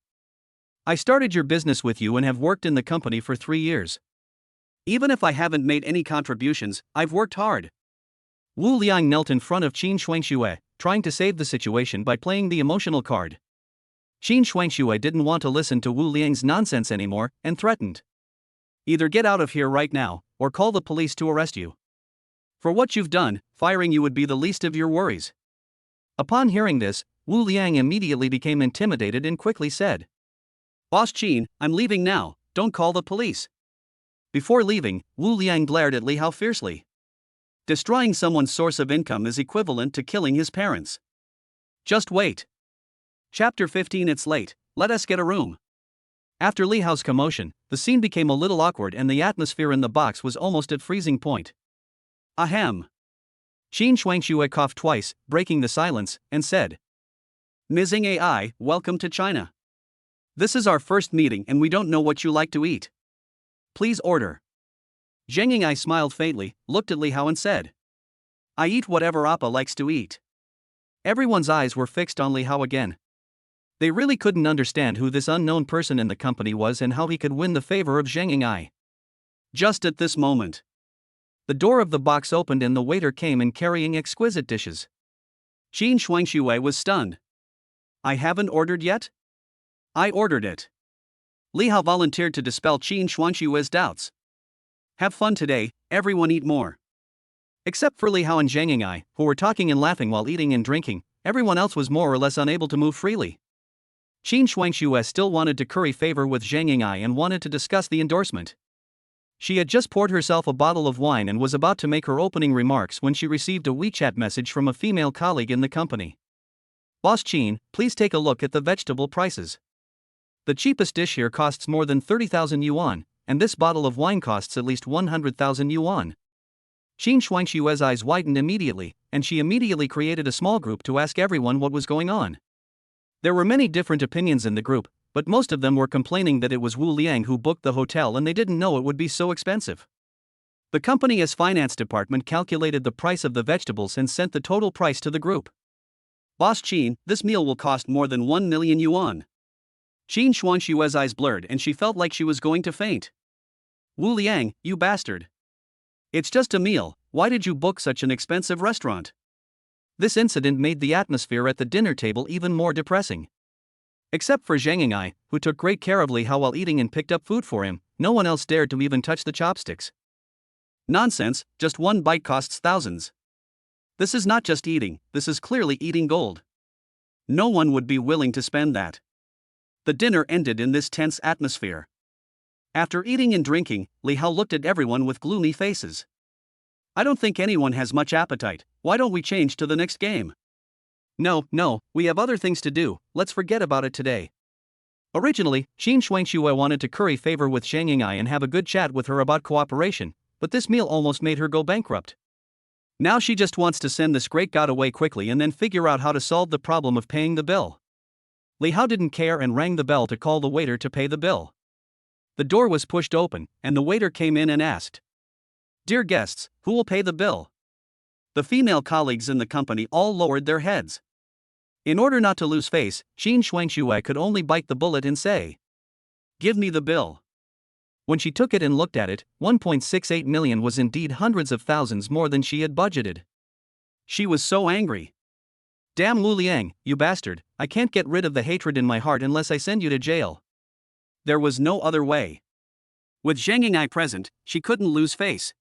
A: I started your business with you and have worked in the company for 3 years. Even if I haven't made any contributions, I've worked hard. Wu Liang knelt in front of Qin Shuangshue, trying to save the situation by playing the emotional card. Qin Shuangshue didn't want to listen to Wu Liang's nonsense anymore and threatened. "Either get out of here right now, or call the police to arrest you. For what you've done, firing you would be the least of your worries." Upon hearing this, Wu Liang immediately became intimidated and quickly said, "Boss Qin, I'm leaving now, don't call the police." Before leaving, Wu Liang glared at Li Hao fiercely. Destroying someone's source of income is equivalent to killing his parents. Just wait. Chapter 15. It's late, let us get a room. After Li Hao's commotion, the scene became a little awkward and the atmosphere in the box was almost at freezing point. Ahem. Qin Shuangshue coughed twice, breaking the silence, and said, "Mizing AI, welcome to China. This is our first meeting and we don't know what you like to eat. Please order." Zheng Ying'ai smiled faintly, looked at Li Hao and said, "I eat whatever Appa likes to eat." Everyone's eyes were fixed on Li Hao again. They really couldn't understand who this unknown person in the company was and how he could win the favor of Zheng Ying'ai. Just at this moment, the door of the box opened and the waiter came in carrying exquisite dishes. Qin Shuangshue was stunned. "I haven't ordered yet?" "I ordered it." Li Hao volunteered to dispel Qin Shuangshue's doubts. "Have fun today, everyone eat more." Except for Li Hao and Zheng Ying'ai, who were talking and laughing while eating and drinking, everyone else was more or less unable to move freely. Qin Shuangshue still wanted to curry favor with Zheng Ying'ai and wanted to discuss the endorsement. She had just poured herself a bottle of wine and was about to make her opening remarks when she received a WeChat message from a female colleague in the company. "Boss Qin, please take a look at the vegetable prices. The cheapest dish here costs more than 30,000 yuan, and this bottle of wine costs at least 100,000 yuan. Qin Shuangshue's eyes widened immediately, and she immediately created a small group to ask everyone what was going on. There were many different opinions in the group, but most of them were complaining that it was Wu Liang who booked the hotel and they didn't know it would be so expensive. The company's finance department calculated the price of the vegetables and sent the total price to the group. "Boss Qin, this meal will cost more than 1 million yuan. Qin Shuangshue's eyes blurred and she felt like she was going to faint. "Wu Liang, you bastard. It's just a meal, why did you book such an expensive restaurant?" This incident made the atmosphere at the dinner table even more depressing. Except for Zheng Ying'ai, who took great care of Li Hao while eating and picked up food for him, no one else dared to even touch the chopsticks. "Nonsense, just one bite costs thousands. This is not just eating, this is clearly eating gold. No one would be willing to spend that." The dinner ended in this tense atmosphere. After eating and drinking, Li Hao looked at everyone with gloomy faces. "I don't think anyone has much appetite, why don't we change to the next game?" No, we have other things to do, let's forget about it today." Originally, Qin Shuangshue wanted to curry favor with Zheng Ying'ai and have a good chat with her about cooperation, but this meal almost made her go bankrupt. Now she just wants to send this great god away quickly and then figure out how to solve the problem of paying the bill. Li Hao didn't care and rang the bell to call the waiter to pay the bill. The door was pushed open, and the waiter came in and asked, "Dear guests, who will pay the bill?" The female colleagues in the company all lowered their heads. In order not to lose face, Qin Shuangshue could only bite the bullet and say, "Give me the bill." When she took it and looked at it, 1.68 million was indeed hundreds of thousands more than she had budgeted. She was so angry. Damn Wu Liang, you bastard, I can't get rid of the hatred in my heart unless I send you to jail. There was no other way. With Zhang Yingai present, she couldn't lose face.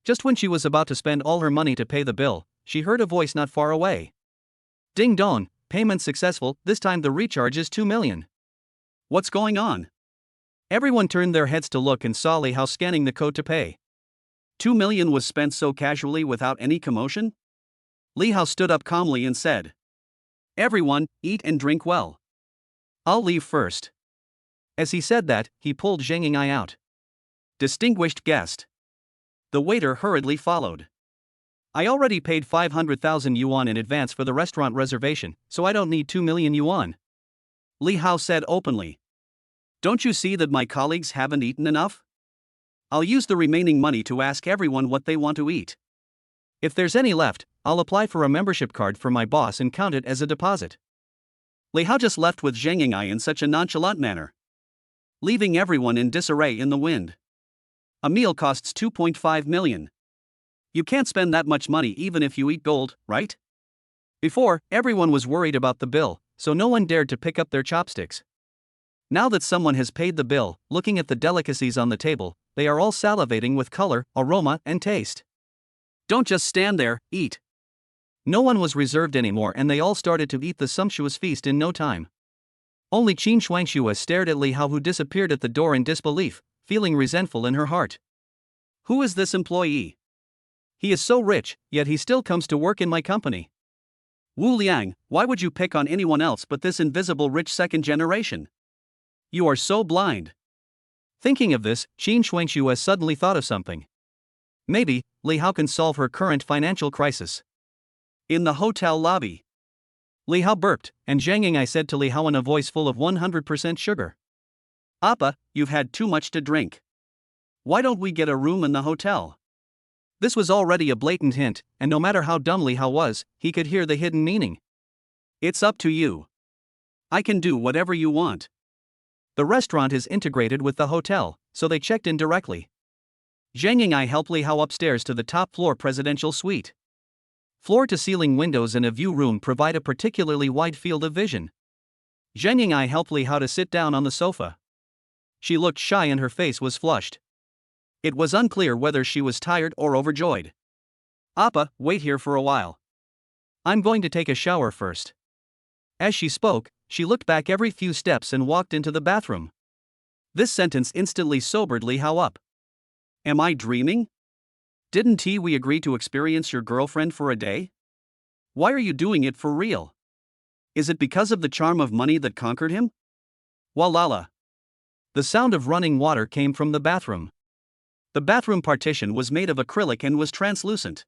A: Just when she was about to spend all her money to pay the bill, she heard a voice not far away. Ding dong, payment successful, this time the recharge is 2 million. What's going on? Everyone turned their heads to look and saw Li Hao scanning the code to pay. 2 million was spent so casually without any commotion? Li Hao stood up calmly and said, "Everyone, eat and drink well. I'll leave first." As he said that, he pulled Zhang Yingai out. Distinguished guest. The waiter hurriedly followed. I already paid 500,000 yuan in advance for the restaurant reservation, so I don't need 2 million yuan. Li Hao said openly. Don't you see that my colleagues haven't eaten enough? I'll use the remaining money to ask everyone what they want to eat. If there's any left, I'll apply for a membership card for my boss and count it as a deposit. Li Hao just left with Zhang Yingai in such a nonchalant manner, leaving everyone in disarray in the wind. A meal costs 2.5 million. You can't spend that much money even if you eat gold, right? Before, everyone was worried about the bill, so no one dared to pick up their chopsticks. Now that someone has paid the bill, looking at the delicacies on the table, they are all salivating with color, aroma, and taste. Don't just stand there, eat. No one was reserved anymore and they all started to eat the sumptuous feast in no time. Only Qin Shuangxue stared at Li Hao, who disappeared at the door in disbelief, feeling resentful in her heart. Who is this employee? He is so rich, yet he still comes to work in my company. Wu Liang, why would you pick on anyone else but this invisible rich second generation? You are so blind. Thinking of this, Qin Shuangxue suddenly thought of something. Maybe, Li Hao can solve her current financial crisis. In the hotel lobby, Li Hao burped, and Zhang Yingai said to Li Hao in a voice full of 100% sugar. Appa, you've had too much to drink. Why don't we get a room in the hotel? This was already a blatant hint, and no matter how dumb Li Hao was, he could hear the hidden meaning. It's up to you. I can do whatever you want. The restaurant is integrated with the hotel, so they checked in directly. Zhang Yingai helped Li Hao upstairs to the top floor presidential suite. Floor-to-ceiling windows and a view room provide a particularly wide field of vision. Zhang Yingai helped Li Hao to sit down on the sofa. She looked shy and her face was flushed. It was unclear whether she was tired or overjoyed. Appa, wait here for a while. I'm going to take a shower first. As she spoke, she looked back every few steps and walked into the bathroom. This sentence instantly sobered Li Hao up. Am I dreaming? Didn't we agree to experience your girlfriend for a day? Why are you doing it for real? Is it because of the charm of money that conquered him? Walala. The sound of running water came from the bathroom. The bathroom partition was made of acrylic and was translucent.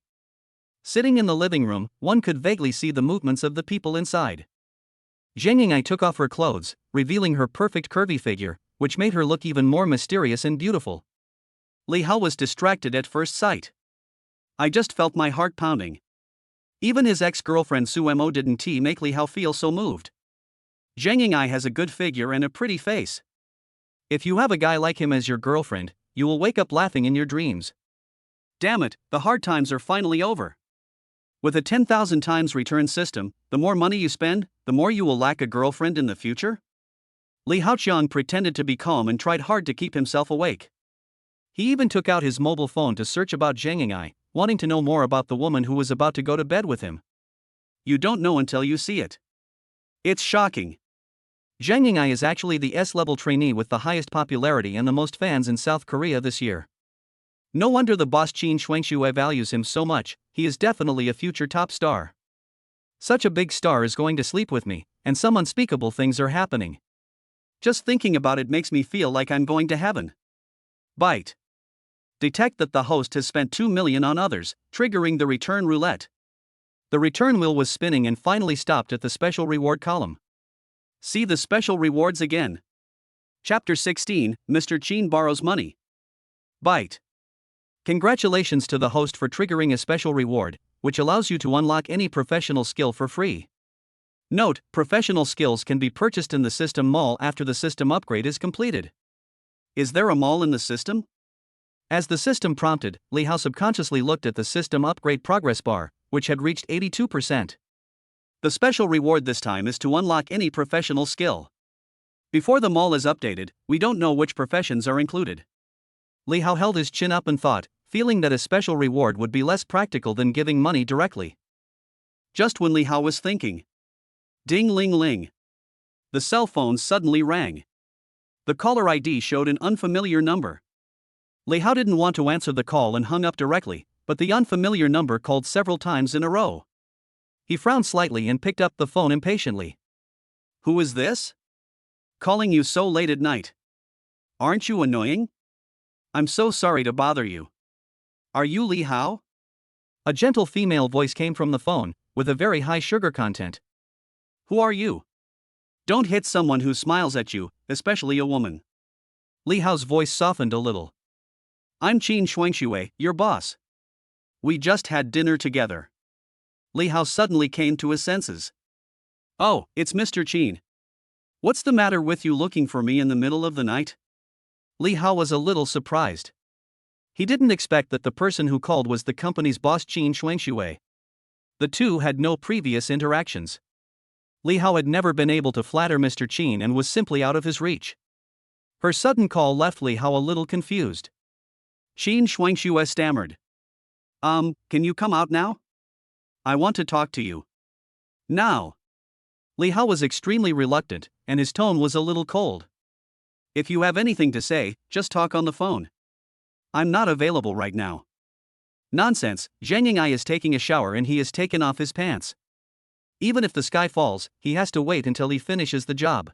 A: Sitting in the living room, one could vaguely see the movements of the people inside. Zhang Yingai took off her clothes, revealing her perfect curvy figure, which made her look even more mysterious and beautiful. Li Hao was distracted at first sight. I just felt my heart pounding. Even his ex-girlfriend Su Mo didn't make Li Hao feel so moved. Zhang Yingai has a good figure and a pretty face. If you have a guy like him as your girlfriend, you will wake up laughing in your dreams. Damn it, the hard times are finally over. With a 10,000 times return system, the more money you spend, the more you will lack a girlfriend in the future? Li Haoqiang pretended to be calm and tried hard to keep himself awake. He even took out his mobile phone to search about Zhang Yingai, wanting to know more about the woman who was about to go to bed with him. You don't know until you see it. It's shocking. Zhang Yingai is actually the S-level trainee with the highest popularity and the most fans in South Korea this year. No wonder the boss Qin Shuangxue values him so much, he is definitely a future top star. Such a big star is going to sleep with me, and some unspeakable things are happening. Just thinking about it makes me feel like I'm going to heaven. Bite. Detect that the host has spent 2 million on others, triggering the return roulette. The return wheel was spinning and finally stopped at the special reward column. See the special rewards again. Chapter 16, Mr. Qin borrows money. Bite. Congratulations to the host for triggering a special reward, which allows you to unlock any professional skill for free. Note, professional skills can be purchased in the system mall after the system upgrade is completed. Is there a mall in the system? As the system prompted, Li Hao subconsciously looked at the system upgrade progress bar, which had reached 82%. The special reward this time is to unlock any professional skill. Before the mall is updated, we don't know which professions are included. Li Hao held his chin up and thought, feeling that a special reward would be less practical than giving money directly. Just when Li Hao was thinking, ding-ling-ling, the cell phone suddenly rang. The caller ID showed an unfamiliar number. Li Hao didn't want to answer the call and hung up directly, but the unfamiliar number called several times in a row. He frowned slightly and picked up the phone impatiently. Who is this? Calling you so late at night. Aren't you annoying? I'm so sorry to bother you. Are you Li Hao? A gentle female voice came from the phone, with a very high sugar content. Who are you? Don't hit someone who smiles at you, especially a woman. Li Hao's voice softened a little. I'm Qin Shuangxue, your boss. We just had dinner together. Li Hao suddenly came to his senses. Oh, it's Mr. Qin. What's the matter with you looking for me in the middle of the night? Li Hao was a little surprised. He didn't expect that the person who called was the company's boss Qin Shuangxue. The two had no previous interactions. Li Hao had never been able to flatter Mr. Qin and was simply out of his reach. Her sudden call left Li Hao a little confused. Qin Shuangxue stammered. Can you come out now? I want to talk to you. Now. Li Hao was extremely reluctant, and his tone was a little cold. If you have anything to say, just talk on the phone. I'm not available right now. Nonsense, Zhang Ying'ai is taking a shower and he has taken off his pants. Even if the sky falls, he has to wait until he finishes the job.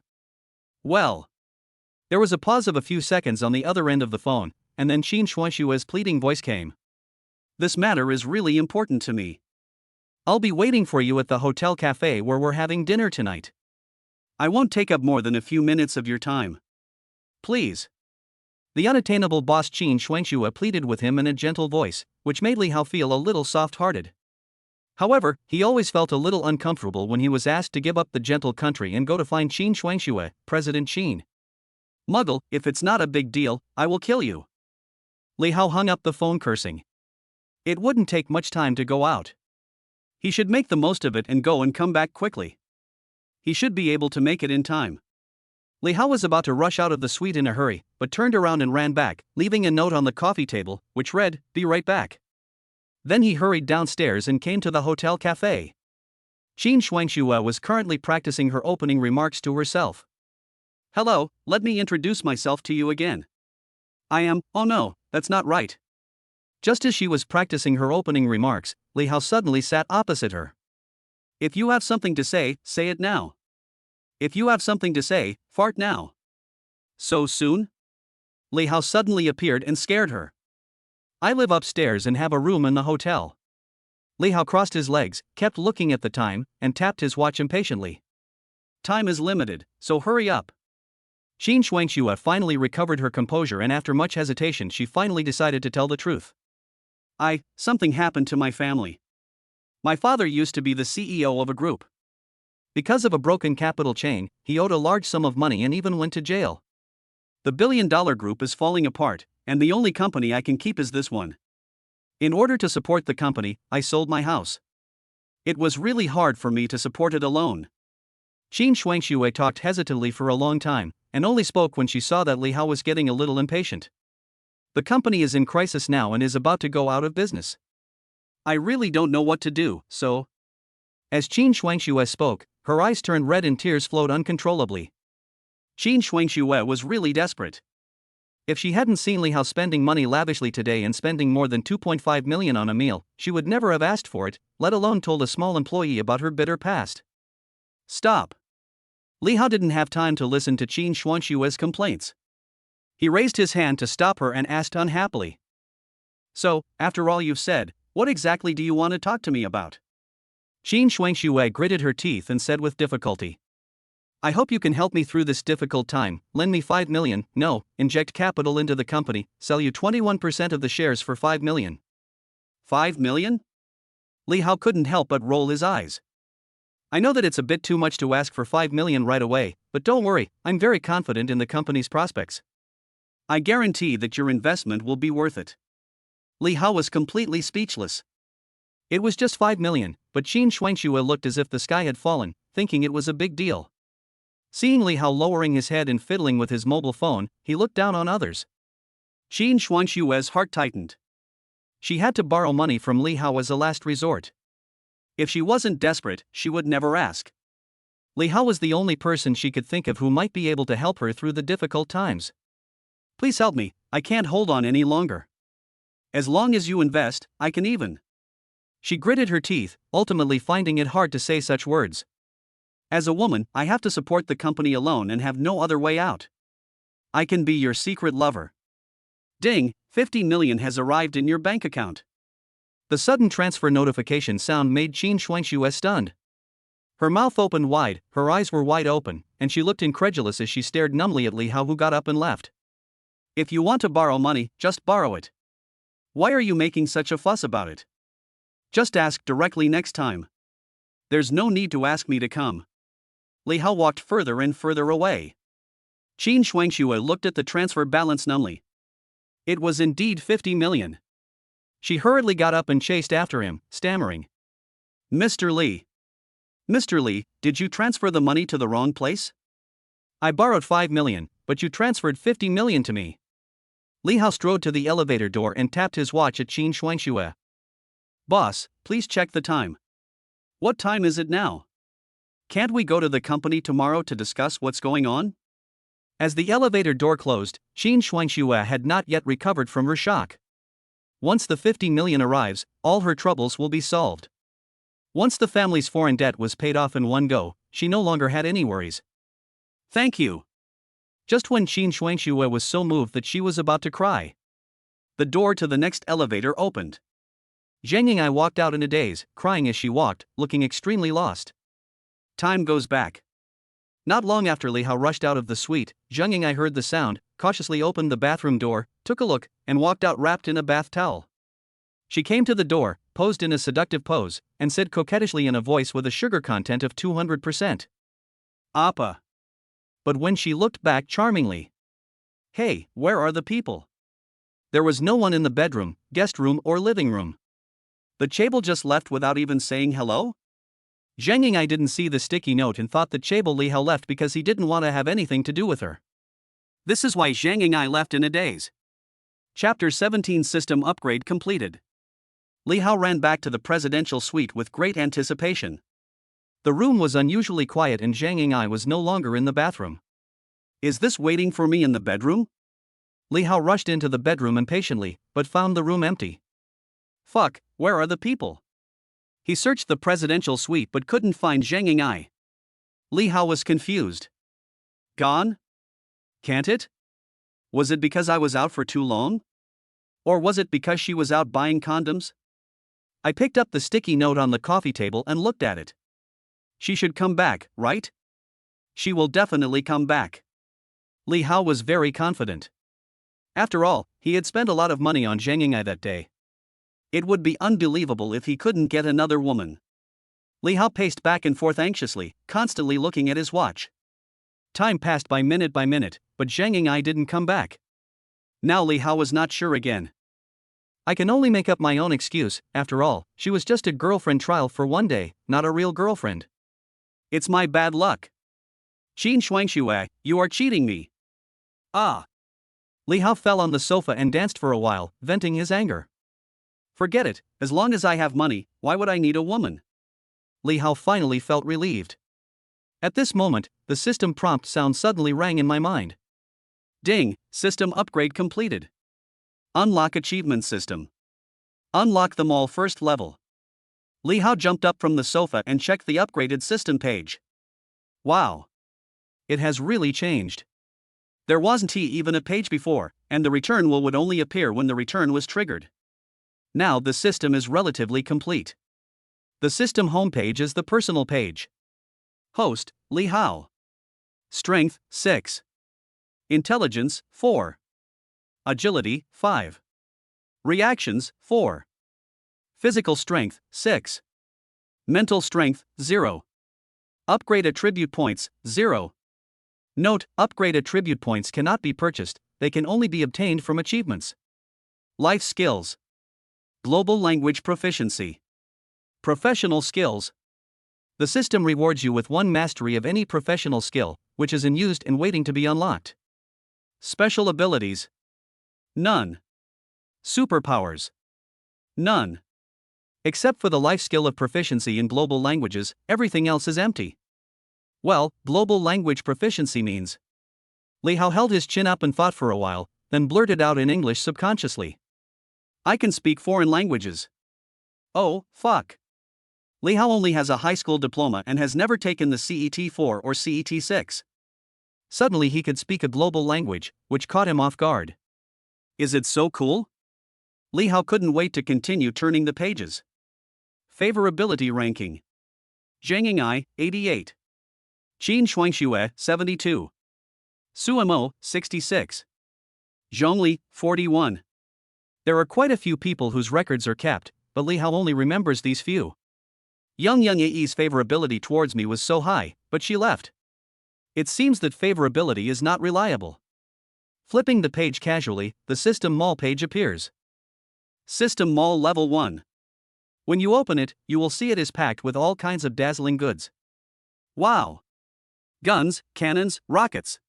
A: Well. There was a pause of a few seconds on the other end of the phone, and then Qin Shuangxue's pleading voice came. This matter is really important to me. I'll be waiting for you at the hotel cafe where we're having dinner tonight. I won't take up more than a few minutes of your time. Please. The unattainable boss Qin Shuangxue pleaded with him in a gentle voice, which made Li Hao feel a little soft-hearted. However, he always felt a little uncomfortable when he was asked to give up the gentle country and go to find Qin Shuangxue, President Qin. Muggle, if it's not a big deal, I will kill you. Li Hao hung up the phone cursing. It wouldn't take much time to go out. He should make the most of it and go and come back quickly. He should be able to make it in time. Li Hao was about to rush out of the suite in a hurry, but turned around and ran back, leaving a note on the coffee table, which read, "Be right back." Then he hurried downstairs and came to the hotel cafe. Qin Shuangxue was currently practicing her opening remarks to herself. Hello, let me introduce myself to you again. I am, oh no, that's not right. Just as she was practicing her opening remarks, Li Hao suddenly sat opposite her. If you have something to say it now. If you have something to say, fart now. So soon? Li Hao suddenly appeared and scared her. I live upstairs and have a room in the hotel. Li Hao crossed his legs, kept looking at the time, and tapped his watch impatiently. Time is limited, so hurry up. Qin Shuangxue finally recovered her composure and after much hesitation she finally decided to tell the truth. Something happened to my family. My father used to be the CEO of a group. Because of a broken capital chain, he owed a large sum of money and even went to jail. The billion-dollar group is falling apart, and the only company I can keep is this one. In order to support the company, I sold my house. It was really hard for me to support it alone. Qin Shuangxue talked hesitantly for a long time, and only spoke when she saw that Li Hao was getting a little impatient. The company is in crisis now and is about to go out of business. I really don't know what to do, so... As Qin Shuangxue spoke, her eyes turned red and tears flowed uncontrollably. Qin Shuangxue was really desperate. If she hadn't seen Li Hao spending money lavishly today and spending more than 2.5 million on a meal, she would never have asked for it, let alone told a small employee about her bitter past. Stop. Li Hao didn't have time to listen to Qin Shuangxue's complaints. He raised his hand to stop her and asked unhappily. So, after all you've said, what exactly do you want to talk to me about? Qin Shuangxue gritted her teeth and said with difficulty. I hope you can help me through this difficult time, lend me 5 million, no, inject capital into the company, sell you 21% of the shares for 5 million. 5 million? Li Hao couldn't help but roll his eyes. I know that it's a bit too much to ask for 5 million right away, but don't worry, I'm very confident in the company's prospects. I guarantee that your investment will be worth it. Li Hao was completely speechless. It was just 5 million, but Qin Shuangxue looked as if the sky had fallen, thinking it was a big deal. Seeing Li Hao lowering his head and fiddling with his mobile phone, he looked down on others. Qin Shuangxue's heart tightened. She had to borrow money from Li Hao as a last resort. If she wasn't desperate, she would never ask. Li Hao was the only person she could think of who might be able to help her through the difficult times. Please help me, I can't hold on any longer. As long as you invest, I can even. She gritted her teeth, ultimately finding it hard to say such words. As a woman, I have to support the company alone and have no other way out. I can be your secret lover. Ding, 50 million has arrived in your bank account. The sudden transfer notification sound made Qin Shuangxue stunned. Her mouth opened wide, her eyes were wide open, and she looked incredulous as she stared numbly at Li Hao, who got up and left. If you want to borrow money, just borrow it. Why are you making such a fuss about it? Just ask directly next time. There's no need to ask me to come. Li Hao walked further and further away. Qin Shuangxue looked at the transfer balance numbly. It was indeed 50 million. She hurriedly got up and chased after him, stammering. Mr. Li. Mr. Li, did you transfer the money to the wrong place? I borrowed 5 million, but you transferred 50 million to me. Li Hao strode to the elevator door and tapped his watch at Qin Shuangxue. Boss, please check the time. What time is it now? Can't we go to the company tomorrow to discuss what's going on? As the elevator door closed, Qin Shuangxue had not yet recovered from her shock. Once the 50 million arrives, all her troubles will be solved. Once the family's foreign debt was paid off in one go, she no longer had any worries. Thank you. Just when Qin Shuangxue was so moved that she was about to cry, the door to the next elevator opened. Zhang Ying'ai walked out in a daze, crying as she walked, looking extremely lost. Time goes back. Not long after Li Hao rushed out of the suite, Zhang Ying'ai heard the sound, cautiously opened the bathroom door, took a look, and walked out wrapped in a bath towel. She came to the door, posed in a seductive pose, and said coquettishly in a voice with a sugar content of 200%. Appa. But when she looked back charmingly. Hey, where are the people? There was no one in the bedroom, guest room, or living room. The Chaebol just left without even saying hello? Zhang Ying'ai didn't see the sticky note and thought that Chaebol Li Hao left because he didn't want to have anything to do with her. This is why Zhang Ying'ai left in a daze. Chapter 17 System Upgrade Completed. Li Hao ran back to the presidential suite with great anticipation. The room was unusually quiet and Zhang Ying'ai was no longer in the bathroom. Is this waiting for me in the bedroom? Li Hao rushed into the bedroom impatiently, but found the room empty. Fuck, where are the people? He searched the presidential suite but couldn't find Zhang Ying'ai. Li Hao was confused. Gone? Can't it? Was it because I was out for too long? Or was it because she was out buying condoms? I picked up the sticky note on the coffee table and looked at it. She should come back, right? She will definitely come back. Li Hao was very confident. After all, he had spent a lot of money on Zhang Ying'ai that day. It would be unbelievable if he couldn't get another woman. Li Hao paced back and forth anxiously, constantly looking at his watch. Time passed by minute, but Zhang Ying'ai didn't come back. Now Li Hao was not sure again. I can only make up my own excuse, after all, she was just a girlfriend trial for one day, not a real girlfriend. It's my bad luck. Qin Shuangxue, you are cheating me. Ah. Li Hao fell on the sofa and danced for a while, venting his anger. Forget it, as long as I have money, why would I need a woman? Li Hao finally felt relieved. At this moment, the system prompt sound suddenly rang in my mind. Ding, system upgrade completed. Unlock achievement system. Unlock them all first level. Li Hao jumped up from the sofa and checked the upgraded system page. Wow. It has really changed. There wasn't even a page before, and the return would only appear when the return was triggered. Now the system is relatively complete. The system homepage is the personal page. Host, Li Hao. Strength, 6. Intelligence, 4. Agility, 5. Reactions, 4. Physical strength, 6. Mental strength, 0. Upgrade attribute points, 0. Note, upgrade attribute points cannot be purchased, they can only be obtained from achievements. Life skills. Global language proficiency. Professional skills. The system rewards you with one mastery of any professional skill, which is unused and waiting to be unlocked. Special abilities. None. Superpowers. None. Except for the life skill of proficiency in global languages, everything else is empty. Well, global language proficiency means. Li Hao held his chin up and thought for a while, then blurted out in English subconsciously. I can speak foreign languages. Oh, fuck. Li Hao only has a high school diploma and has never taken the CET-4 or CET-6. Suddenly he could speak a global language, which caught him off guard. Is it so cool? Li Hao couldn't wait to continue turning the pages. Favorability ranking. Zhang Ying'ai, 88. Qin Shuangxue, 72. Suemo, 66. Zhongli, 41. There are quite a few people whose records are kept, but Li Hao only remembers these few. Young Yi's favorability towards me was so high, but she left. It seems that favorability is not reliable. Flipping the page casually, the System Mall page appears. System Mall Level 1. When you open it, you will see it is packed with all kinds of dazzling goods. Wow! Guns, cannons, rockets.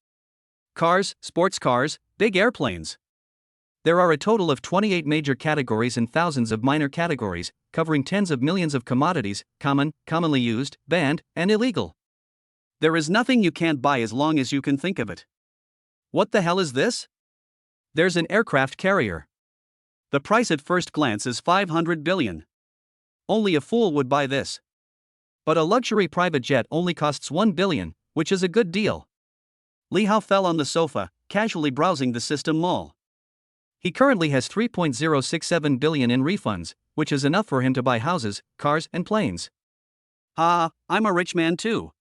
A: Cars, sports cars, big airplanes. There are a total of 28 major categories and thousands of minor categories, covering tens of millions of commodities, common, commonly used, banned, and illegal. There is nothing you can't buy as long as you can think of it. What the hell is this? There's an aircraft carrier. The price at first glance is 500 billion. Only a fool would buy this. But a luxury private jet only costs 1 billion, which is a good deal. Li Hao fell on the sofa, casually browsing the System Mall. He currently has 3.067 billion in refunds, which is enough for him to buy houses, cars, and planes. I'm a rich man too.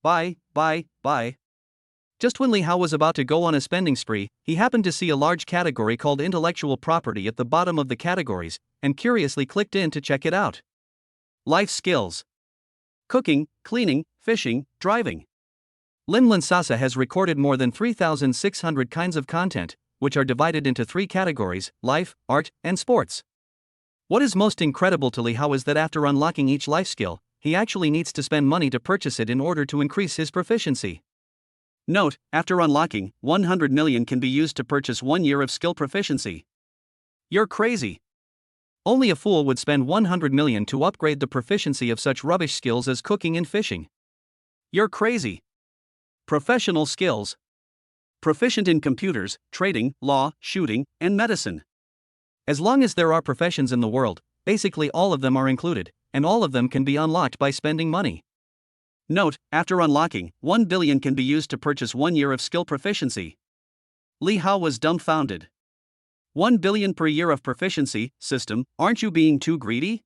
A: Buy. Just when Li Hao was about to go on a spending spree, he happened to see a large category called intellectual property at the bottom of the categories, and curiously clicked in to check it out. Life skills. Cooking, cleaning, fishing, driving. Linlin Sasa has recorded more than 3,600 kinds of content, which are divided into 3 categories: life, art, and sports. What is most incredible to Li Hao is that after unlocking each life skill, he actually needs to spend money to purchase it in order to increase his proficiency. Note, after unlocking, 100 million can be used to purchase 1 year of skill proficiency. You're crazy. Only a fool would spend 100 million to upgrade the proficiency of such rubbish skills as cooking and fishing. You're crazy. Professional skills. Proficient in computers, trading, law, shooting, and medicine. As long as there are professions in the world, basically all of them are included, and all of them can be unlocked by spending money. Note, after unlocking, 1 billion can be used to purchase 1 year of skill proficiency. Li Hao was dumbfounded. 1 billion per year of proficiency, system, aren't you being too greedy?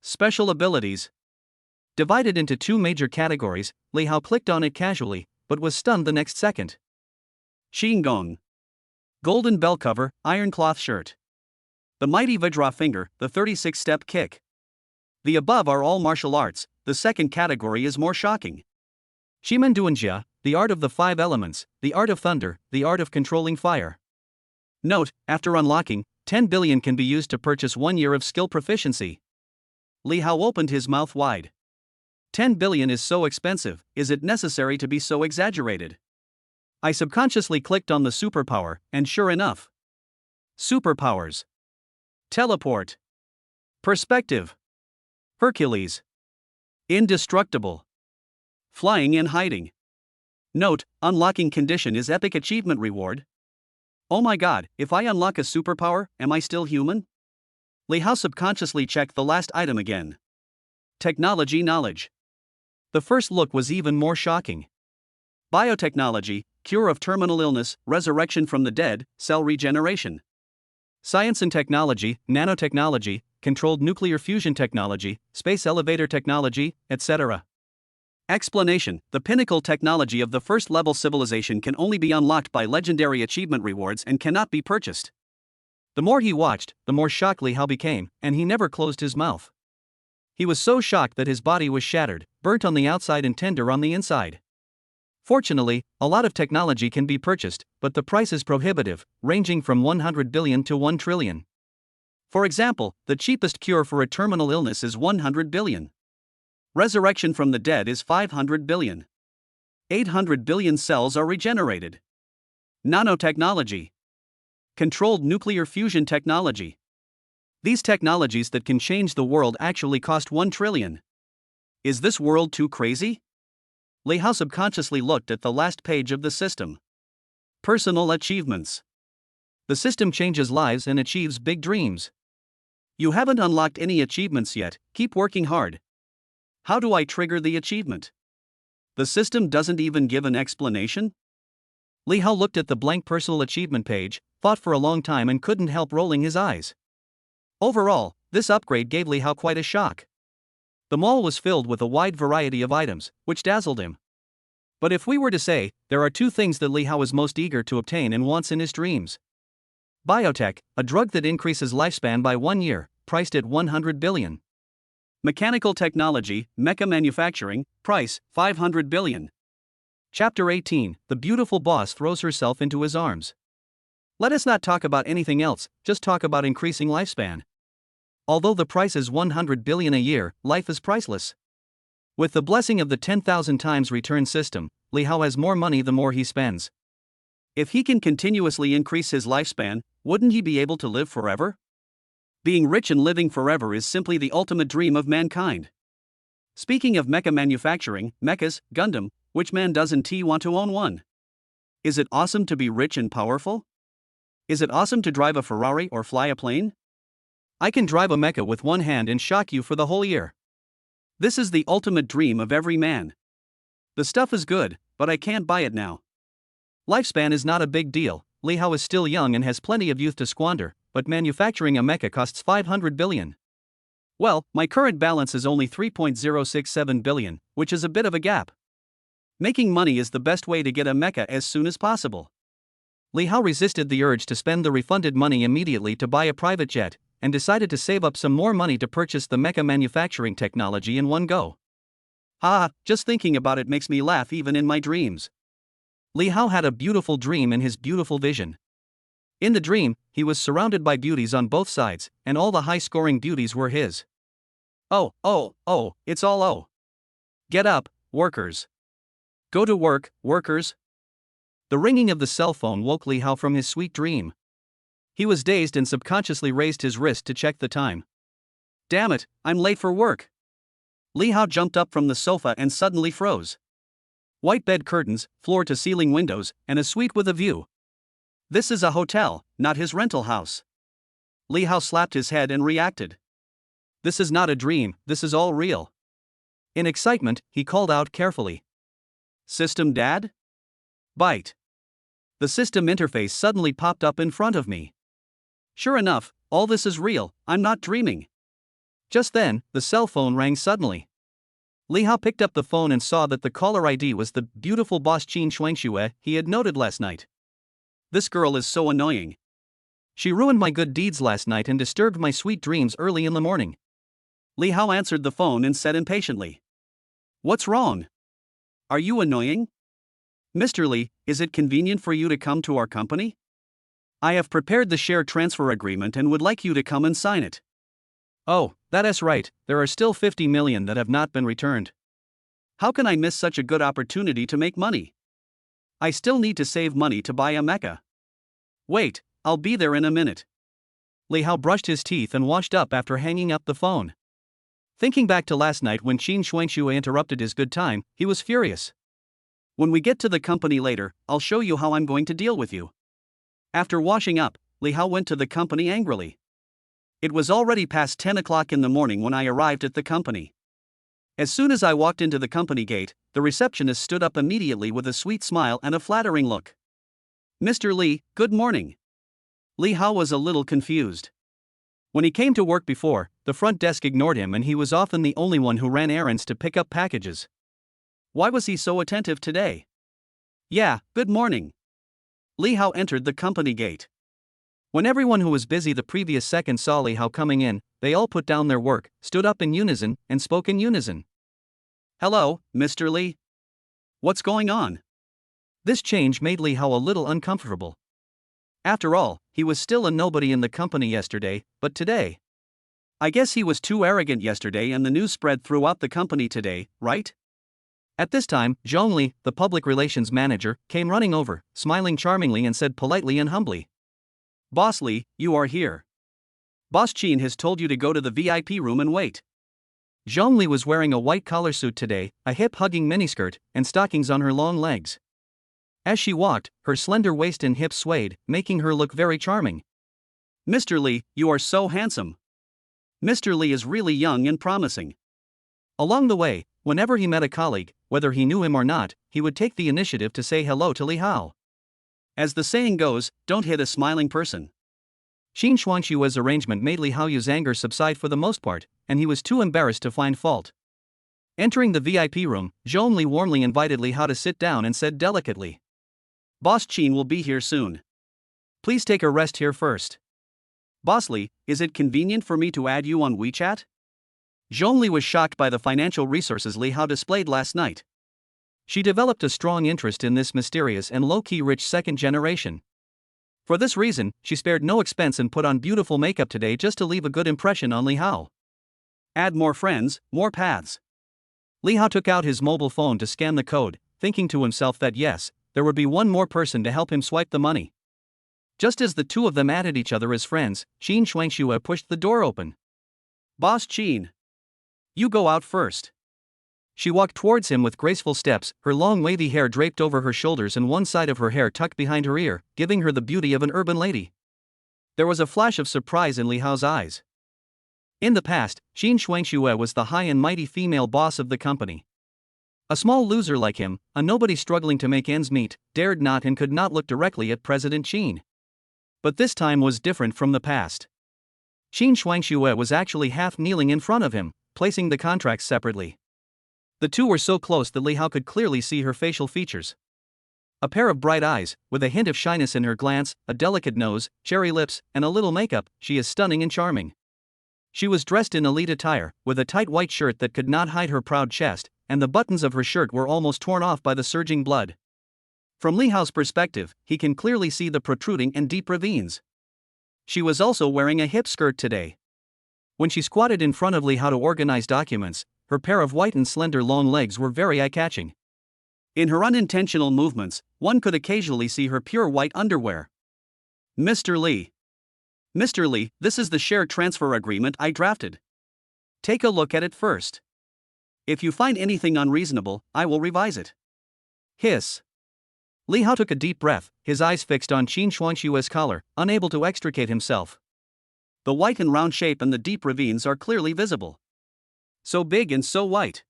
A: Special abilities. Divided into 2 major categories, Li Hao clicked on it casually, but was stunned the next second. Qinggong. Golden bell cover, iron cloth shirt. The mighty Vajra finger, the 36-step kick. The above are all martial arts, the second category is more shocking. Shimenduanjia, the art of the 5 elements, the art of thunder, the art of controlling fire. Note, after unlocking, 10 billion can be used to purchase 1 year of skill proficiency. Li Hao opened his mouth wide. 10 billion is so expensive, is it necessary to be so exaggerated? I subconsciously clicked on the superpower, and sure enough. Superpowers. Teleport. Perspective. Hercules. Indestructible. Flying and hiding. Note, unlocking condition is epic achievement reward. Oh my god, if I unlock a superpower, am I still human? Li Hao subconsciously checked the last item again. Technology knowledge. The first look was even more shocking. Biotechnology, cure of terminal illness, resurrection from the dead, cell regeneration. Science and technology, nanotechnology, controlled nuclear fusion technology, space elevator technology, etc. Explanation: the pinnacle technology of the first-level civilization can only be unlocked by legendary achievement rewards and cannot be purchased. The more he watched, the more shocked Li Hao became, and he never closed his mouth. He was so shocked that his body was shattered, burnt on the outside and tender on the inside. Fortunately, a lot of technology can be purchased, but the price is prohibitive, ranging from 100 billion to 1 trillion. For example, the cheapest cure for a terminal illness is 100 billion. Resurrection from the dead is 500 billion. 800 billion cells are regenerated. Nanotechnology. Controlled nuclear fusion technology. These technologies that can change the world actually cost 1 trillion. Is this world too crazy? Li Hao subconsciously looked at the last page of the system. Personal achievements. The system changes lives and achieves big dreams. You haven't unlocked any achievements yet, keep working hard. How do I trigger the achievement? The system doesn't even give an explanation? Li Hao looked at the blank personal achievement page, thought for a long time and couldn't help rolling his eyes. Overall, this upgrade gave Li Hao quite a shock. The mall was filled with a wide variety of items, which dazzled him. But if we were to say, there are 2 things that Li Hao is most eager to obtain and wants in his dreams. Biotech, a drug that increases lifespan by 1 year, priced at 100 billion. Mechanical technology, Mecha manufacturing, price, 500 billion. Chapter 18, the beautiful boss throws herself into his arms. Let us not talk about anything else, just talk about increasing lifespan. Although the price is 100 billion a year, life is priceless. With the blessing of the 10,000 times return system, Li Hao has more money the more he spends. If he can continuously increase his lifespan, wouldn't he be able to live forever? Being rich and living forever is simply the ultimate dream of mankind. Speaking of mecha manufacturing, mechas, Gundam, which man doesn't want to own one? Is it awesome to be rich and powerful? Is it awesome to drive a Ferrari or fly a plane? I can drive a mecha with one hand and shock you for the whole year. This is the ultimate dream of every man. The stuff is good, but I can't buy it now. Lifespan is not a big deal. Li Hao is still young and has plenty of youth to squander, but manufacturing a mecha costs 500 billion. Well, my current balance is only 3.067 billion, which is a bit of a gap. Making money is the best way to get a mecha as soon as possible. Li Hao resisted the urge to spend the refunded money immediately to buy a private jet, and decided to save up some more money to purchase the mecha manufacturing technology in one go. Just thinking about it makes me laugh even in my dreams. Li Hao had a beautiful dream in his beautiful vision. In the dream, he was surrounded by beauties on both sides, and all the high-scoring beauties were his. Oh, it's all oh. Get up, workers. Go to work, workers. The ringing of the cell phone woke Li Hao from his sweet dream. He was dazed and subconsciously raised his wrist to check the time. Damn it, I'm late for work. Li Hao jumped up from the sofa and suddenly froze. White bed curtains, floor-to-ceiling windows, and a suite with a view. This is a hotel, not his rental house. Li Hao slapped his head and reacted. This is not a dream, this is all real. In excitement, he called out carefully. System Dad? Byte. The system interface suddenly popped up in front of me. Sure enough, all this is real, I'm not dreaming. Just then, the cell phone rang suddenly. Li Hao picked up the phone and saw that the caller ID was the beautiful boss Qin Shuangxue he had noted last night. This girl is so annoying. She ruined my good deeds last night and disturbed my sweet dreams early in the morning. Li Hao answered the phone and said impatiently. What's wrong? Are you annoying? Mr. Li, is it convenient for you to come to our company? I have prepared the share transfer agreement and would like you to come and sign it. Oh, that is right, there are still 50 million that have not been returned. How can I miss such a good opportunity to make money? I still need to save money to buy a mecha. Wait, I'll be there in a minute. Li Hao brushed his teeth and washed up after hanging up the phone. Thinking back to last night when Qin Shuangxue interrupted his good time, he was furious. When we get to the company later, I'll show you how I'm going to deal with you. After washing up, Li Hao went to the company angrily. It was already past 10 o'clock in the morning when I arrived at the company. As soon as I walked into the company gate, the receptionist stood up immediately with a sweet smile and a flattering look. Mr. Li, good morning. Li Hao was a little confused. When he came to work before, the front desk ignored him and he was often the only one who ran errands to pick up packages. Why was he so attentive today? Yeah, good morning. Li Hao entered the company gate. When everyone who was busy the previous second saw Li Hao coming in, they all put down their work, stood up in unison, and spoke in unison. Hello, Mr. Li. What's going on? This change made Li Hao a little uncomfortable. After all, he was still a nobody in the company yesterday, but today. I guess he was too arrogant yesterday and the news spread throughout the company today, right? At this time, Zhongli, the public relations manager, came running over, smiling charmingly and said politely and humbly, "Boss Li, you are here. Boss Qin has told you to go to the VIP room and wait." Zhongli was wearing a white collar suit today, a hip-hugging miniskirt, and stockings on her long legs. As she walked, her slender waist and hips swayed, making her look very charming. "Mr. Li, you are so handsome. Mr. Li is really young and promising." Along the way, whenever he met a colleague, whether he knew him or not, he would take the initiative to say hello to Li Hao. As the saying goes, don't hit a smiling person. Xin Shuangshua's arrangement made Li Haoyu's anger subside for the most part, and he was too embarrassed to find fault. Entering the VIP room, Zhongli warmly invited Li Hao to sit down and said delicately, "Boss Qin will be here soon. Please take a rest here first. Boss Li, is it convenient for me to add you on WeChat?" Zhongli was shocked by the financial resources Li Hao displayed last night. She developed a strong interest in this mysterious and low-key rich second generation. For this reason, she spared no expense and put on beautiful makeup today just to leave a good impression on Li Hao. Add more friends, more paths. Li Hao took out his mobile phone to scan the code, thinking to himself that yes, there would be one more person to help him swipe the money. Just as the two of them added each other as friends, Qin Shuangshua pushed the door open. "Boss Qin, you go out first." She walked towards him with graceful steps, her long wavy hair draped over her shoulders and one side of her hair tucked behind her ear, giving her the beauty of an urban lady. There was a flash of surprise in Li Hao's eyes. In the past, Qin Shuangshua was the high and mighty female boss of the company. A small loser like him, a nobody struggling to make ends meet, dared not and could not look directly at President Qin. But this time was different from the past. Qin Shuangshua was actually half kneeling in front of him, placing the contracts separately. The two were so close that Li Hao could clearly see her facial features. A pair of bright eyes, with a hint of shyness in her glance, a delicate nose, cherry lips, and a little makeup, she is stunning and charming. She was dressed in elite attire, with a tight white shirt that could not hide her proud chest, and the buttons of her shirt were almost torn off by the surging blood. From Li Hao's perspective, he can clearly see the protruding and deep ravines. She was also wearing a hip skirt today. When she squatted in front of Li Hao to organize documents, her pair of white and slender long legs were very eye-catching. In her unintentional movements, one could occasionally see her pure white underwear. "Mr. Li. Mr. Li, this is the share transfer agreement I drafted. Take a look at it first. If you find anything unreasonable, I will revise it." Hiss. Li Hao took a deep breath, his eyes fixed on Qin Shuangshua's collar, unable to extricate himself. The white and round shape and the deep ravines are clearly visible. So big and so white.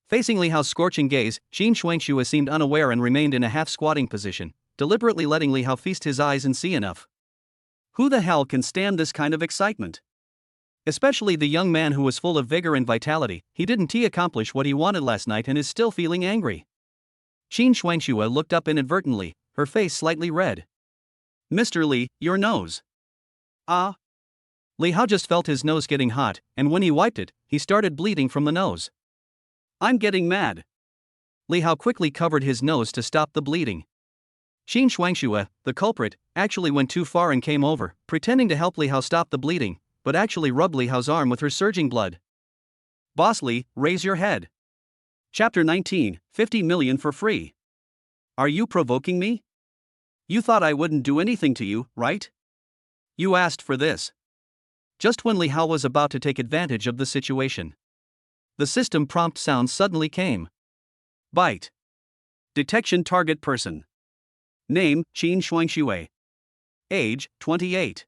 A: Facing Li Hao's scorching gaze, Qin Shuangshua seemed unaware and remained in a half-squatting position, deliberately letting Li Hao feast his eyes and see enough. Who the hell can stand this kind of excitement? Especially the young man who was full of vigor and vitality. He didn't accomplish what he wanted last night and is still feeling angry. Qin Shuangshua looked up inadvertently, her face slightly red. "Mr. Li, your nose." "Ah." Li Hao just felt his nose getting hot, and when he wiped it, he started bleeding from the nose. "I'm getting mad." Li Hao quickly covered his nose to stop the bleeding. Qin Shuangshua, the culprit, actually went too far and came over, pretending to help Li Hao stop the bleeding, but actually rubbed Li Hao's arm with her surging blood. "Boss Li, raise your head." Chapter 19, 50 million for free. Are you provoking me? You thought I wouldn't do anything to you, right? You asked for this. Just when Li Hao was about to take advantage of the situation, the system prompt sound suddenly came. Byte. Detection target person. Name, Qin Shuangshua. Age, 28.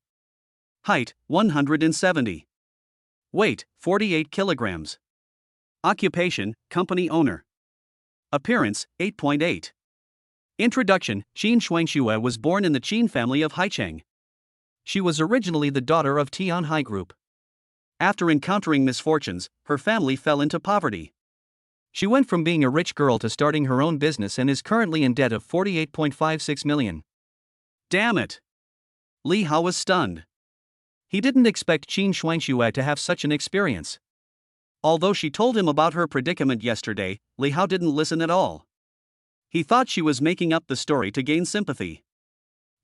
A: Height, 170. Weight, 48 kilograms. Occupation, company owner. Appearance, 8.8. Introduction, Qin Shuangshua was born in the Qin family of Haicheng. She was originally the daughter of Tian Hai Group. After encountering misfortunes, her family fell into poverty. She went from being a rich girl to starting her own business and is currently in debt of 48.56 million. Damn it! Li Hao was stunned. He didn't expect Qin Shuangshua to have such an experience. Although she told him about her predicament yesterday, Li Hao didn't listen at all. He thought she was making up the story to gain sympathy.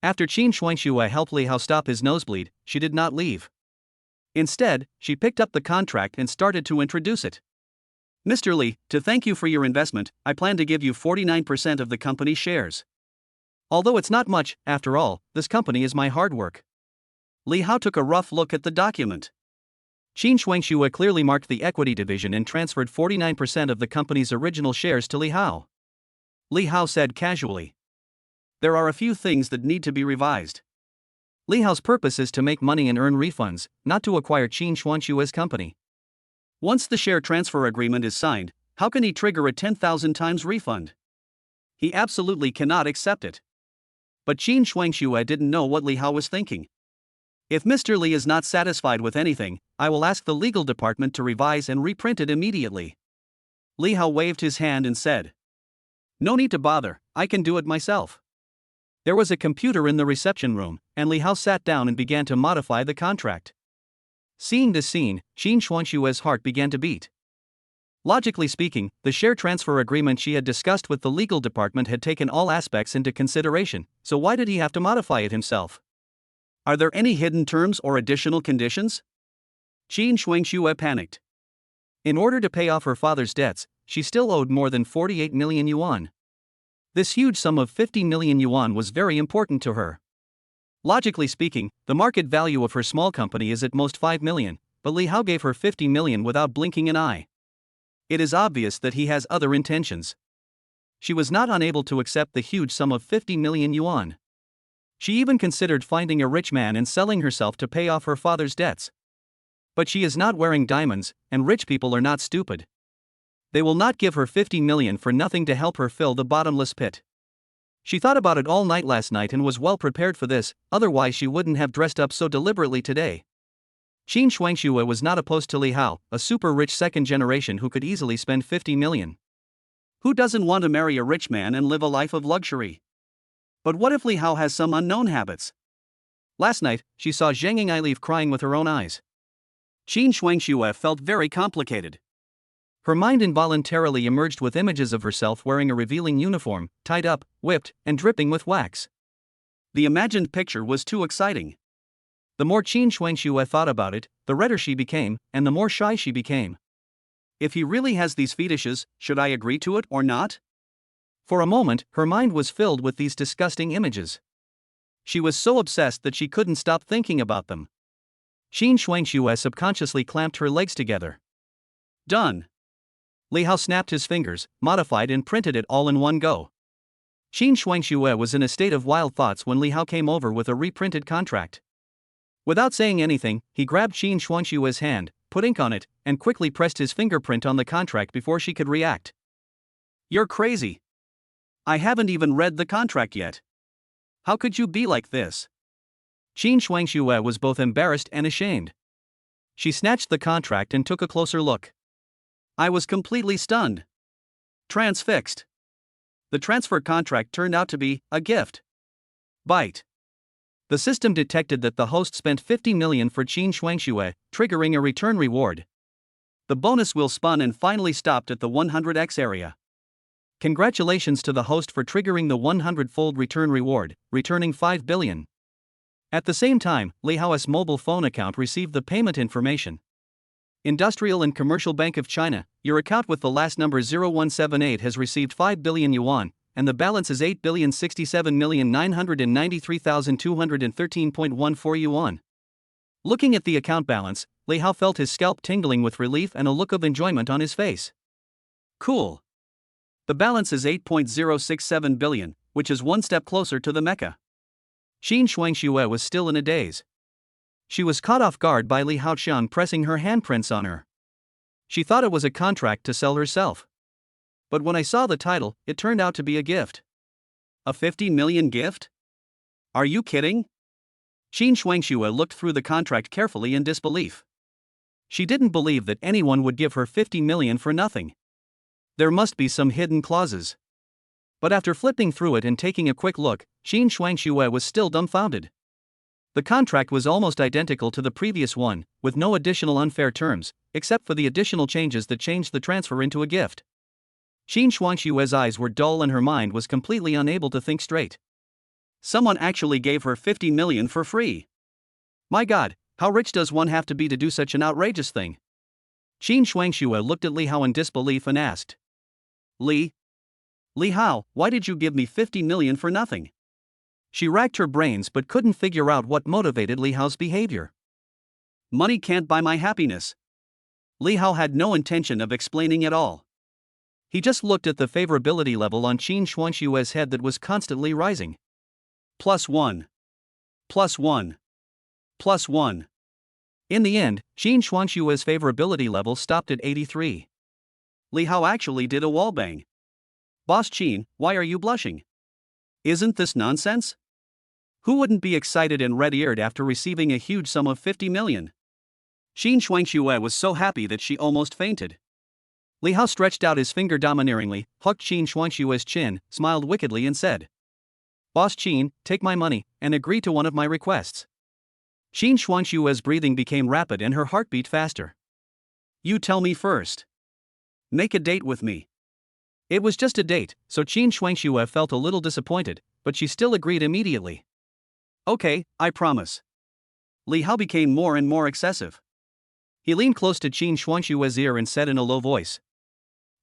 A: After Qin Shuangxue helped Li Hao stop his nosebleed, she did not leave. Instead, she picked up the contract and started to introduce it. Mr. Li, to thank you for your investment, I plan to give you 49% of the company's shares. Although it's not much, after all, this company is my hard work. Li Hao took a rough look at the document. Qin Shuangxue clearly marked the equity division and transferred 49% of the company's original shares to Li Hao. Li Hao said casually. There are a few things that need to be revised. Li Hao's purpose is to make money and earn refunds, not to acquire Qin Shuangxue's company. Once the share transfer agreement is signed, how can he trigger a 10,000 times refund? He absolutely cannot accept it. But Qin Shuangxue didn't know what Li Hao was thinking. If Mr. Li is not satisfied with anything, I will ask the legal department to revise and reprint it immediately. Li Hao waved his hand and said. No need to bother, I can do it myself. There was a computer in the reception room, and Li Hao sat down and began to modify the contract. Seeing this scene, Qin Shuangxue's heart began to beat. Logically speaking, the share transfer agreement she had discussed with the legal department had taken all aspects into consideration, so why did he have to modify it himself? Are there any hidden terms or additional conditions? Qin Shuangxue panicked. In order to pay off her father's debts, she still owed more than 48 million yuan. This huge sum of 50 million yuan was very important to her. Logically speaking, the market value of her small company is at most 5 million, but Li Hao gave her 50 million without blinking an eye. It is obvious that he has other intentions. She was not unable to accept the huge sum of 50 million yuan. She even considered finding a rich man and selling herself to pay off her father's debts. But she is not wearing diamonds, and rich people are not stupid. They will not give her 50 million for nothing to help her fill the bottomless pit. She thought about it all night last night and was well prepared for this, otherwise she wouldn't have dressed up so deliberately today. Qin Shuangxue was not opposed to Li Hao, a super rich second generation who could easily spend 50 million. Who doesn't want to marry a rich man and live a life of luxury? But what if Li Hao has some unknown habits? Last night, she saw Zheng Ying'ai leave crying with her own eyes. Qin Shuangxue felt very complicated. Her mind involuntarily emerged with images of herself wearing a revealing uniform, tied up, whipped, and dripping with wax. The imagined picture was too exciting. The more Qin Shuangxue thought about it, the redder she became, and the more shy she became. If he really has these fetishes, should I agree to it or not? For a moment, her mind was filled with these disgusting images. She was so obsessed that she couldn't stop thinking about them. Qin Shuangxue subconsciously clamped her legs together. Done. Li Hao snapped his fingers, modified and printed it all in one go. Qin Shuangxue was in a state of wild thoughts when Li Hao came over with a reprinted contract. Without saying anything, he grabbed Qin Shuangxue's hand, put ink on it, and quickly pressed his fingerprint on the contract before she could react. You're crazy. I haven't even read the contract yet. How could you be like this? Qin Shuangxue was both embarrassed and ashamed. She snatched the contract and took a closer look. I was completely stunned. Transfixed. The transfer contract turned out to be a gift. Bite. The system detected that the host spent 50 million for Qin Shuangxue, triggering a return reward. The bonus wheel spun and finally stopped at the 100x area. Congratulations to the host for triggering the 100-fold return reward, returning 5 billion. At the same time, Li Hao's mobile phone account received the payment information. Industrial and Commercial Bank of China, your account with the last number 0178 has received 5 billion yuan, and the balance is 8,067,993,213.14 yuan. Looking at the account balance, Li Hao felt his scalp tingling with relief and a look of enjoyment on his face. Cool. The balance is 8.067 billion, which is one step closer to the Mecha. Qin Shuangxue was still in a daze. She was caught off guard by Li Haoqian pressing her handprints on her. She thought it was a contract to sell herself. But when I saw the title, it turned out to be a gift. A 50 million gift? Are you kidding? Qin Shuangxue looked through the contract carefully in disbelief. She didn't believe that anyone would give her 50 million for nothing. There must be some hidden clauses. But after flipping through it and taking a quick look, Qin Shuangxue was still dumbfounded. The contract was almost identical to the previous one, with no additional unfair terms, except for the additional changes that changed the transfer into a gift. Qin Shuangxue's eyes were dull and her mind was completely unable to think straight. Someone actually gave her 50 million for free. My god, how rich does one have to be to do such an outrageous thing? Qin Shuangxue looked at Li Hao in disbelief and asked. Li Hao, why did you give me 50 million for nothing? She racked her brains but couldn't figure out what motivated Li Hao's behavior. Money can't buy my happiness. Li Hao had no intention of explaining at all. He just looked at the favorability level on Qin Shuangxue's head that was constantly rising. +1. +1. +1. In the end, Qin Shuangxue's favorability level stopped at 83. Li Hao actually did a wallbang. Boss Qin, why are you blushing? Isn't this nonsense? Who wouldn't be excited and red-eared after receiving a huge sum of 50 million? Qin Shuangxue was so happy that she almost fainted. Li Hao stretched out his finger domineeringly, hooked Qin Shuangxue's chin, smiled wickedly and said, Boss Qin, take my money, and agree to one of my requests. Qin Shuangxue's breathing became rapid and her heart beat faster. You tell me first. Make a date with me. It was just a date, so Qin Shuangxue felt a little disappointed, but she still agreed immediately. Okay, I promise. Li Hao became more and more excessive. He leaned close to Qin Shuangxue's ear and said in a low voice,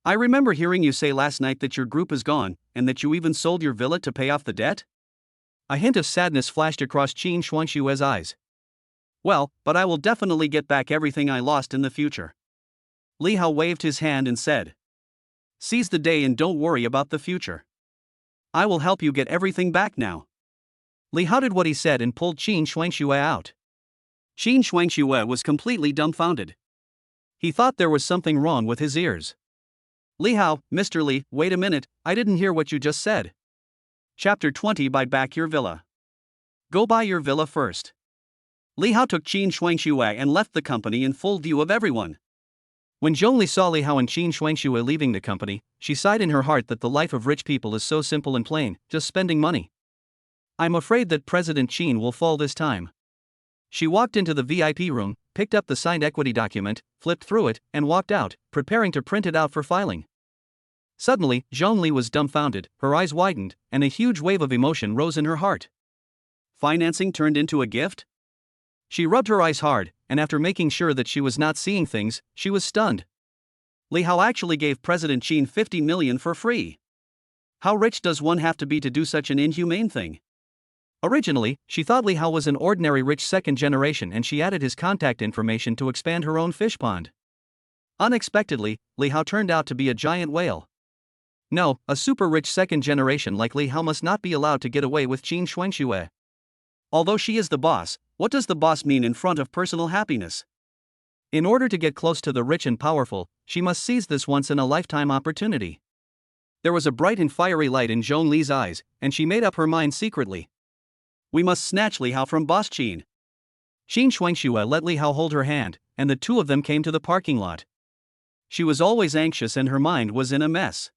A: I remember hearing you say last night that your group is gone, and that you even sold your villa to pay off the debt? A hint of sadness flashed across Qin Shuangxue's eyes. Well, but I will definitely get back everything I lost in the future. Li Hao waved his hand and said, Seize the day and don't worry about the future. I will help you get everything back now. Li Hao did what he said and pulled Qin Shuangxue out. Qin Shuangxue was completely dumbfounded. He thought there was something wrong with his ears. Li Hao, Mr. Li, wait a minute, I didn't hear what you just said. Chapter 20 Buy back your villa. Go buy your villa first. Li Hao took Qin Shuangxue and left the company in full view of everyone. When Zhongli saw Li Hao and Qin Shuangxue leaving the company, she sighed in her heart that the life of rich people is so simple and plain, just spending money. I'm afraid that President Qin will fall this time. She walked into the VIP room, picked up the signed equity document, flipped through it, and walked out, preparing to print it out for filing. Suddenly, Zhongli was dumbfounded, her eyes widened, and a huge wave of emotion rose in her heart. Financing turned into a gift? She rubbed her eyes hard, and after making sure that she was not seeing things, she was stunned. Li Hao actually gave President Qin 50 million for free. How rich does one have to be to do such an inhumane thing? Originally, she thought Li Hao was an ordinary rich second generation and she added his contact information to expand her own fish pond. Unexpectedly, Li Hao turned out to be a giant whale. No, a super rich second generation like Li Hao must not be allowed to get away with Qin Shuangxue. Although she is the boss, what does the boss mean in front of personal happiness? In order to get close to the rich and powerful, she must seize this once-in-a-lifetime opportunity. There was a bright and fiery light in Zhongli's eyes, and she made up her mind secretly. We must snatch Li Hao from Boss Qin. Qin Shuangxue let Li Hao hold her hand, and the two of them came to the parking lot. She was always anxious and her mind was in a mess.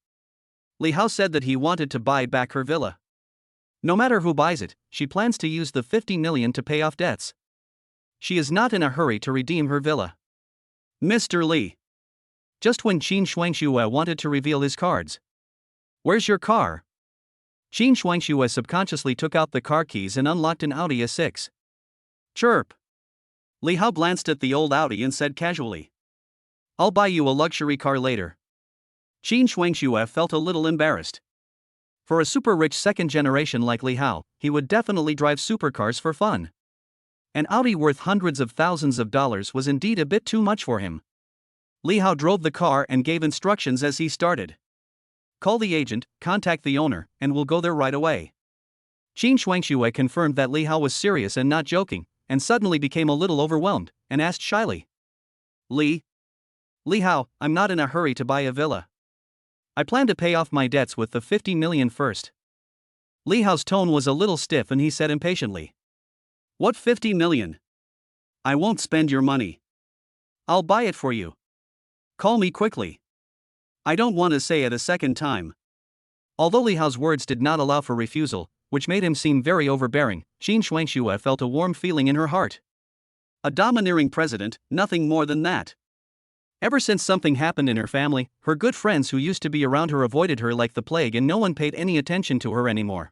A: Li Hao said that he wanted to buy back her villa. No matter who buys it, she plans to use the 50 million to pay off debts. She is not in a hurry to redeem her villa. Mr. Li. Just when Qin Shuangxue wanted to reveal his cards. Where's your car? Qin Shuangxue subconsciously took out the car keys and unlocked an Audi A6. Chirp. Li Hao glanced at the old Audi and said casually, I'll buy you a luxury car later. Qin Shuangxue felt a little embarrassed. For a super-rich second generation like Li Hao, he would definitely drive supercars for fun. An Audi worth hundreds of thousands of dollars was indeed a bit too much for him. Li Hao drove the car and gave instructions as he started. Call the agent, contact the owner, and we'll go there right away. Qin Shuangxue confirmed that Li Hao was serious and not joking, and suddenly became a little overwhelmed, and asked shyly. Li Hao, I'm not in a hurry to buy a villa. I plan to pay off my debts with the 50 million first. Li Hao's tone was a little stiff and he said impatiently. What 50 million? I won't spend your money. I'll buy it for you. Call me quickly. I don't want to say it a second time. Although Li Hao's words did not allow for refusal, which made him seem very overbearing, Qin Shuangxue felt a warm feeling in her heart. A domineering president, nothing more than that. Ever since something happened in her family, her good friends who used to be around her avoided her like the plague and no one paid any attention to her anymore.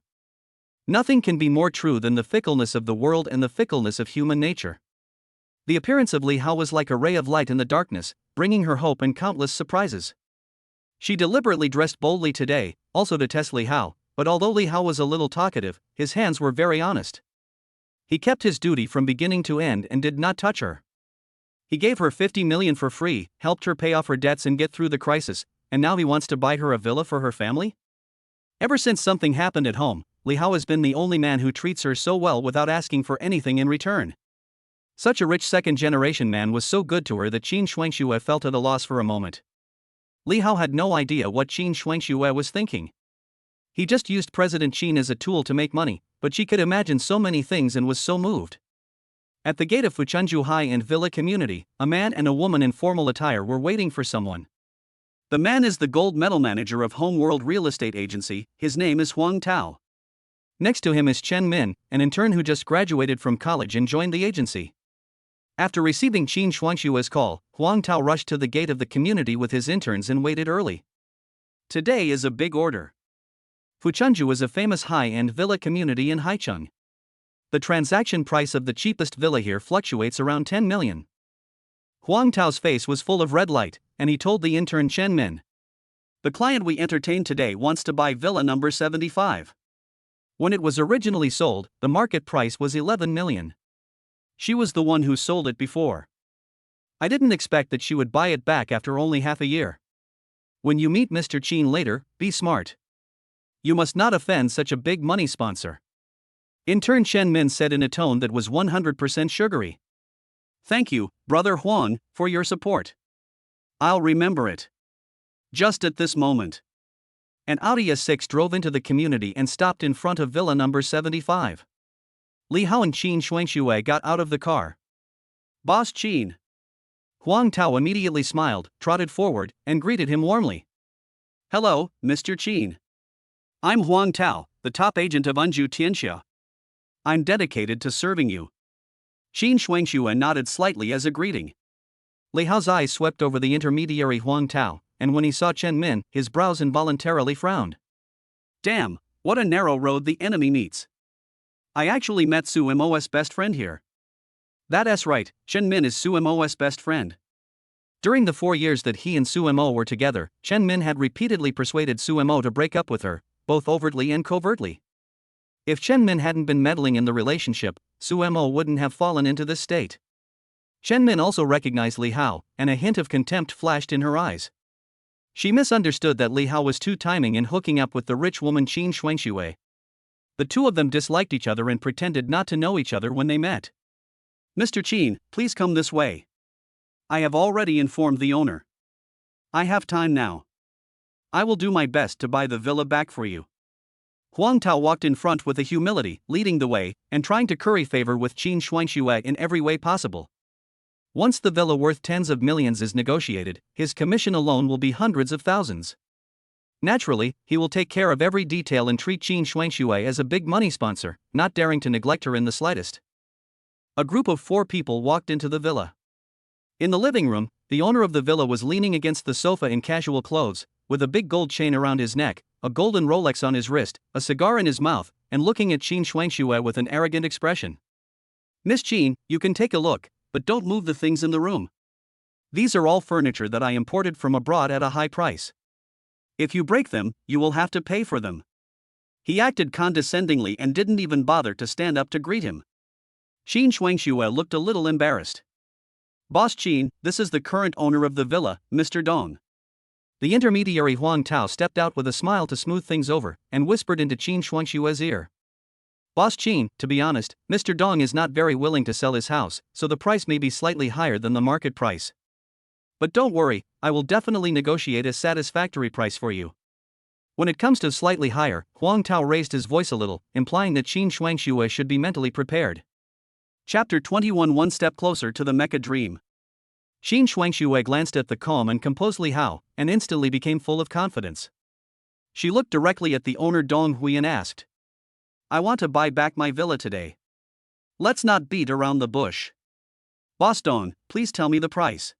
A: Nothing can be more true than the fickleness of the world and the fickleness of human nature. The appearance of Li Hao was like a ray of light in the darkness, bringing her hope and countless surprises. She deliberately dressed boldly today, also to test Li Hao, but although Li Hao was a little talkative, his hands were very honest. He kept his duty from beginning to end and did not touch her. He gave her 50 million for free, helped her pay off her debts and get through the crisis, and now he wants to buy her a villa for her family? Ever since something happened at home, Li Hao has been the only man who treats her so well without asking for anything in return. Such a rich second-generation man was so good to her that Qin Shuangxue felt at a loss for a moment. Li Hao had no idea what Qin Shuangxue was thinking. He just used President Qin as a tool to make money, but she could imagine so many things and was so moved. At the gate of Fuchunju High and Villa Community, a man and a woman in formal attire were waiting for someone. The man is the gold medal manager of Homeworld Real Estate Agency. His name is Huang Tao. Next to him is Chen Min, an intern who just graduated from college and joined the agency. After receiving Qin Shuangshue's call, Huang Tao rushed to the gate of the community with his interns and waited early. Today is a big order. Fuchunju is a famous high-end villa community in Haicheng. The transaction price of the cheapest villa here fluctuates around 10 million. Huang Tao's face was full of red light, and he told the intern Chen Min. The client we entertained today wants to buy villa number 75. When it was originally sold, the market price was 11 million. She was the one who sold it before. I didn't expect that she would buy it back after only half a year. When you meet Mr. Qin later, be smart. You must not offend such a big money sponsor. Intern Chen Min said in a tone that was 100% sugary. Thank you, Brother Huang, for your support. I'll remember it. Just at this moment. An Audi S6 drove into the community and stopped in front of villa number 75. Li Hao and Qin Shuangxue got out of the car. Boss Qin. Huang Tao immediately smiled, trotted forward, and greeted him warmly. Hello, Mr. Qin. I'm Huang Tao, the top agent of Unju Tianxia. I'm dedicated to serving you. Qin Shuangxue nodded slightly as a greeting. Li Hao's eyes swept over the intermediary Huang Tao, and when he saw Chen Min, his brows involuntarily frowned. Damn, what a narrow road the enemy meets. I actually met Su Mo's best friend here. That's right, Chen Min is Su Mo's best friend. During the 4 years that he and Su Mo were together, Chen Min had repeatedly persuaded Su Mo to break up with her, both overtly and covertly. If Chen Min hadn't been meddling in the relationship, Su Mo wouldn't have fallen into this state. Chen Min also recognized Li Hao, and a hint of contempt flashed in her eyes. She misunderstood that Li Hao was two-timing and hooking up with the rich woman Qin Shuangxue. The two of them disliked each other and pretended not to know each other when they met. Mr. Qin, please come this way. I have already informed the owner. I have time now. I will do my best to buy the villa back for you. Huang Tao walked in front with a humility, leading the way, and trying to curry favor with Qin Shuangxue in every way possible. Once the villa worth tens of millions is negotiated, his commission alone will be hundreds of thousands. Naturally, he will take care of every detail and treat Qin Shuangxue as a big money sponsor, not daring to neglect her in the slightest. A group of 4 people walked into the villa. In the living room, the owner of the villa was leaning against the sofa in casual clothes, with a big gold chain around his neck, a golden Rolex on his wrist, a cigar in his mouth, and looking at Qin Shuangxue with an arrogant expression. Miss Qin, you can take a look, but don't move the things in the room. These are all furniture that I imported from abroad at a high price. If you break them, you will have to pay for them. He acted condescendingly and didn't even bother to stand up to greet him. Qin Shuangxue looked a little embarrassed. Boss Qin, this is the current owner of the villa, Mr. Dong. The intermediary Huang Tao stepped out with a smile to smooth things over, and whispered into Qin Shuangxue's ear. Boss Qin, to be honest, Mr. Dong is not very willing to sell his house, so the price may be slightly higher than the market price. But don't worry, I will definitely negotiate a satisfactory price for you. When it comes to slightly higher, Huang Tao raised his voice a little, implying that Qin Shuangxue should be mentally prepared. Chapter 21 One Step Closer to the Mecha Dream. Qin Shuangxue glanced at the calm and composed Li Hao, and instantly became full of confidence. She looked directly at the owner Dong Hui and asked. I want to buy back my villa today. Let's not beat around the bush. Boss Dong, please tell me the price.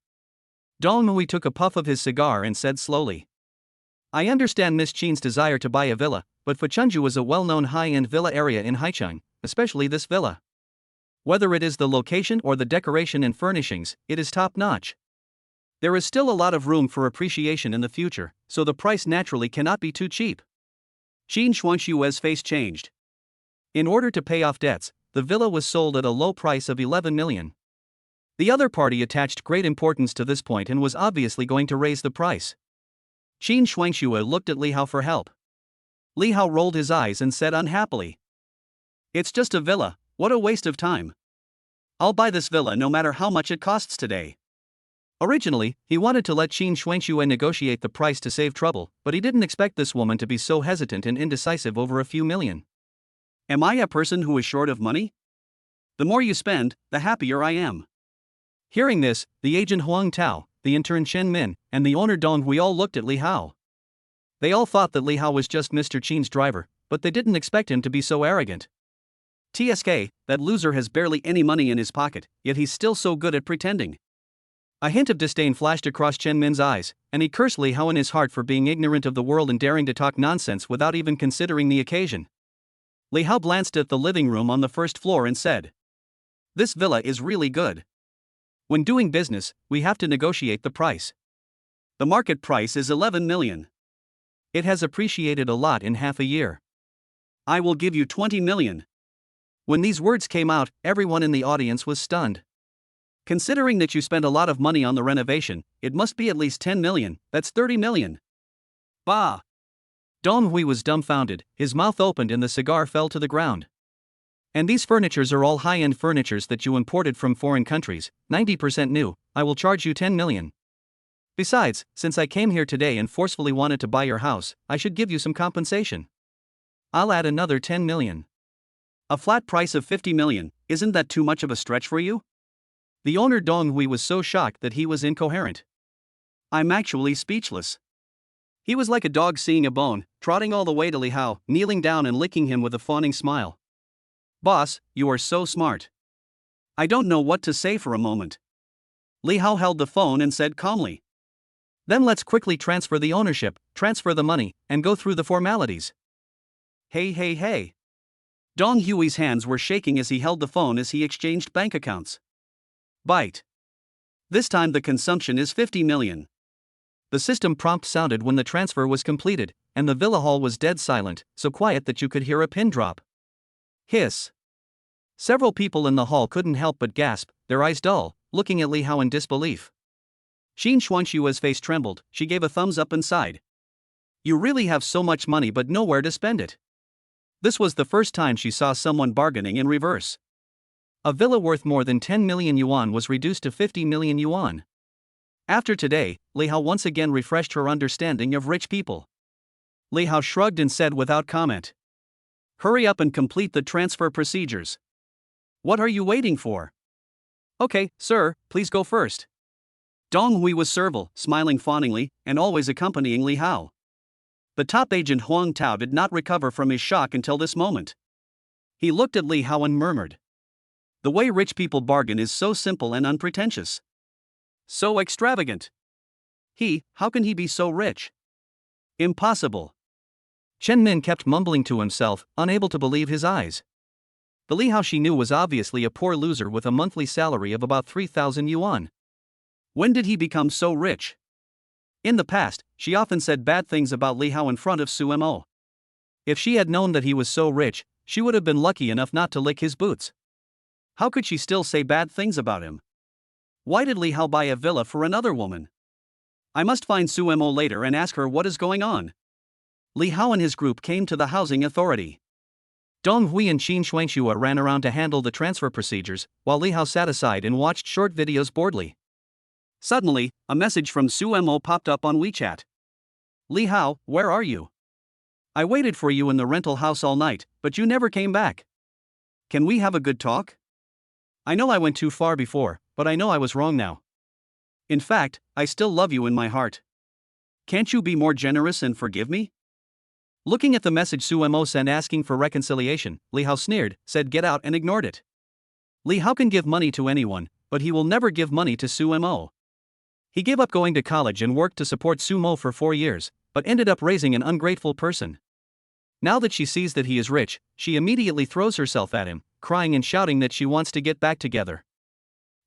A: Dong Hui took a puff of his cigar and said slowly. I understand Miss Qin's desire to buy a villa, but Fachunju is a well-known high-end villa area in Haicheng, especially this villa. Whether it is the location or the decoration and furnishings, it is top-notch. There is still a lot of room for appreciation in the future, so the price naturally cannot be too cheap. Qin Shuangshu's face changed. In order to pay off debts, the villa was sold at a low price of 11 million. The other party attached great importance to this point and was obviously going to raise the price. Qin Shuangshu looked at Li Hao for help. Li Hao rolled his eyes and said unhappily, "It's just a villa, what a waste of time. I'll buy this villa no matter how much it costs today." Originally, he wanted to let Qin Shuangshu negotiate the price to save trouble, but he didn't expect this woman to be so hesitant and indecisive over a few million. Am I a person who is short of money? The more you spend, the happier I am. Hearing this, the agent Huang Tao, the intern Chen Min, and the owner Dong Hui all looked at Li Hao. They all thought that Li Hao was just Mr. Qin's driver, but they didn't expect him to be so arrogant. TSK, that loser has barely any money in his pocket, yet he's still so good at pretending. A hint of disdain flashed across Chen Min's eyes, and he cursed Li Hao in his heart for being ignorant of the world and daring to talk nonsense without even considering the occasion. Li Hao glanced at the living room on the first floor and said, "This villa is really good. When doing business, we have to negotiate the price. The market price is 11 million. It has appreciated a lot in half a year. I will give you 20 million. When these words came out, everyone in the audience was stunned. Considering that you spent a lot of money on the renovation, it must be at least 10 million, that's 30 million. Bah! Dong Hui was dumbfounded, his mouth opened and the cigar fell to the ground. And these furnitures are all high-end furnitures that you imported from foreign countries, 90% new, I will charge you 10 million. Besides, since I came here today and forcefully wanted to buy your house, I should give you some compensation. I'll add another 10 million. A flat price of 50 million, isn't that too much of a stretch for you?" The owner Dong Hui was so shocked that he was incoherent. "I'm actually speechless." He was like a dog seeing a bone, trotting all the way to Li Hao, kneeling down and licking him with a fawning smile. "Boss, you are so smart. I don't know what to say for a moment." Li Hao held the phone and said calmly, "Then let's quickly transfer the ownership, transfer the money, and go through the formalities." Hey. Dong Hui's hands were shaking as he held the phone as he exchanged bank accounts. Bite. This time the consumption is 50 million. The system prompt sounded when the transfer was completed, and the villa hall was dead silent, so quiet that you could hear a pin drop. Hiss. Several people in the hall couldn't help but gasp, their eyes dull, looking at Li Hao in disbelief. Qin Shuangshu's face trembled, she gave a thumbs up and sighed. "You really have so much money but nowhere to spend it." This was the first time she saw someone bargaining in reverse. A villa worth more than 10 million yuan was reduced to 50 million yuan. After today, Li Hao once again refreshed her understanding of rich people. Li Hao shrugged and said without comment, "Hurry up and complete the transfer procedures. What are you waiting for?" "Okay, sir, please go first." Dong Hui was servile, smiling fawningly, and always accompanying Li Hao. The top agent Huang Tao did not recover from his shock until this moment. He looked at Li Hao and murmured, "The way rich people bargain is so simple and unpretentious. So extravagant. How can he be so rich? Impossible." Chen Min kept mumbling to himself, unable to believe his eyes. The Li Hao she knew was obviously a poor loser with a monthly salary of about 3,000 yuan. When did he become so rich? In the past, she often said bad things about Li Hao in front of Su Mo. If she had known that he was so rich, she would have been lucky enough not to lick his boots. How could she still say bad things about him? Why did Li Hao buy a villa for another woman? I must find Su Mo later and ask her what is going on. Li Hao and his group came to the housing authority. Dong Hui and Qin Shuangshu ran around to handle the transfer procedures, while Li Hao sat aside and watched short videos boredly. Suddenly, a message from Su Mo popped up on WeChat. "Li Hao, where are you? I waited for you in the rental house all night, but you never came back. Can we have a good talk? I know I went too far before, but I know I was wrong now. In fact, I still love you in my heart. Can't you be more generous and forgive me?" Looking at the message Su Mo sent asking for reconciliation, Li Hao sneered, said get out and ignored it. Li Hao can give money to anyone, but he will never give money to Su Mo. He gave up going to college and worked to support Su Mo for 4 years, but ended up raising an ungrateful person. Now that she sees that he is rich, she immediately throws herself at him, crying and shouting that she wants to get back together.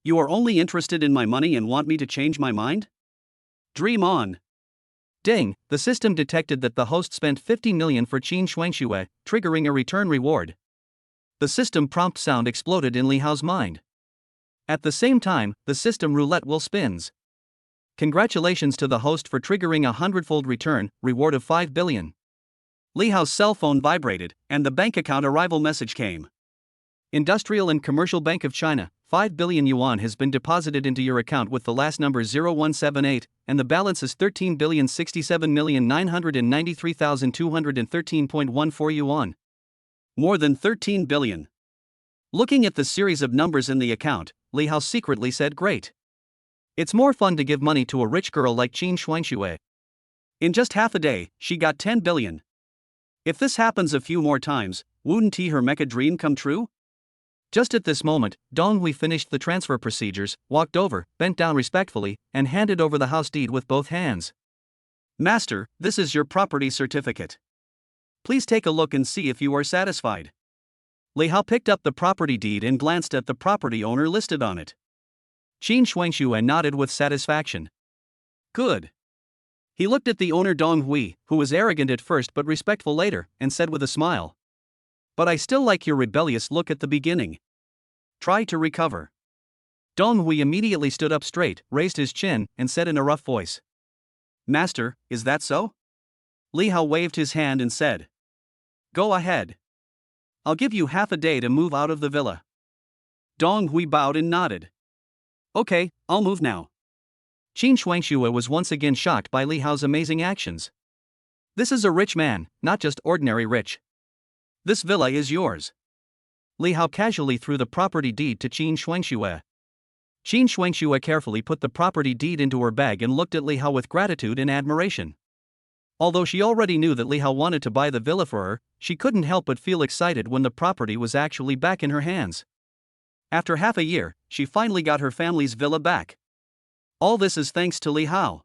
A: You are only interested in my money and want me to change my mind? Dream on. Ding, the system detected that the host spent 50 million for Qin Shuangxue, triggering a return reward. The system prompt sound exploded in Li Hao's mind. At the same time, the system roulette wheel spins. Congratulations to the host for triggering a 100-fold return, reward of 5 billion. Li Hao's cell phone vibrated, and the bank account arrival message came. Industrial and Commercial Bank of China, 5 billion yuan has been deposited into your account with the last number 0178, and the balance is 13,067,993,213.14 yuan. More than 13 billion. Looking at the series of numbers in the account, Li Hao secretly said, great. It's more fun to give money to a rich girl like Qin Shuangxue. In just half a day, she got 10 billion. If this happens a few more times, wouldn't her Mecha dream come true? Just at this moment, Donghui finished the transfer procedures, walked over, bent down respectfully, and handed over the house deed with both hands. Master, this is your property certificate. Please take a look and see if you are satisfied. Li Hao picked up the property deed and glanced at the property owner listed on it. Qin Shuangxue nodded with satisfaction. Good. He looked at the owner Donghui, who was arrogant at first but respectful later, and said with a smile. But I still like your rebellious look at the beginning. Try to recover. Donghui immediately stood up straight, raised his chin, and said in a rough voice. Master, is that so? Li Hao waved his hand and said. Go ahead. I'll give you half a day to move out of the villa. Donghui bowed and nodded. Okay, I'll move now. Qin Shuangxue was once again shocked by Li Hao's amazing actions. This is a rich man, not just ordinary rich. This villa is yours. Li Hao casually threw the property deed to Qin Shuangxue. Qin Shuangxue carefully put the property deed into her bag and looked at Li Hao with gratitude and admiration. Although she already knew that Li Hao wanted to buy the villa for her, she couldn't help but feel excited when the property was actually back in her hands. After half a year, she finally got her family's villa back. All this is thanks to Li Hao.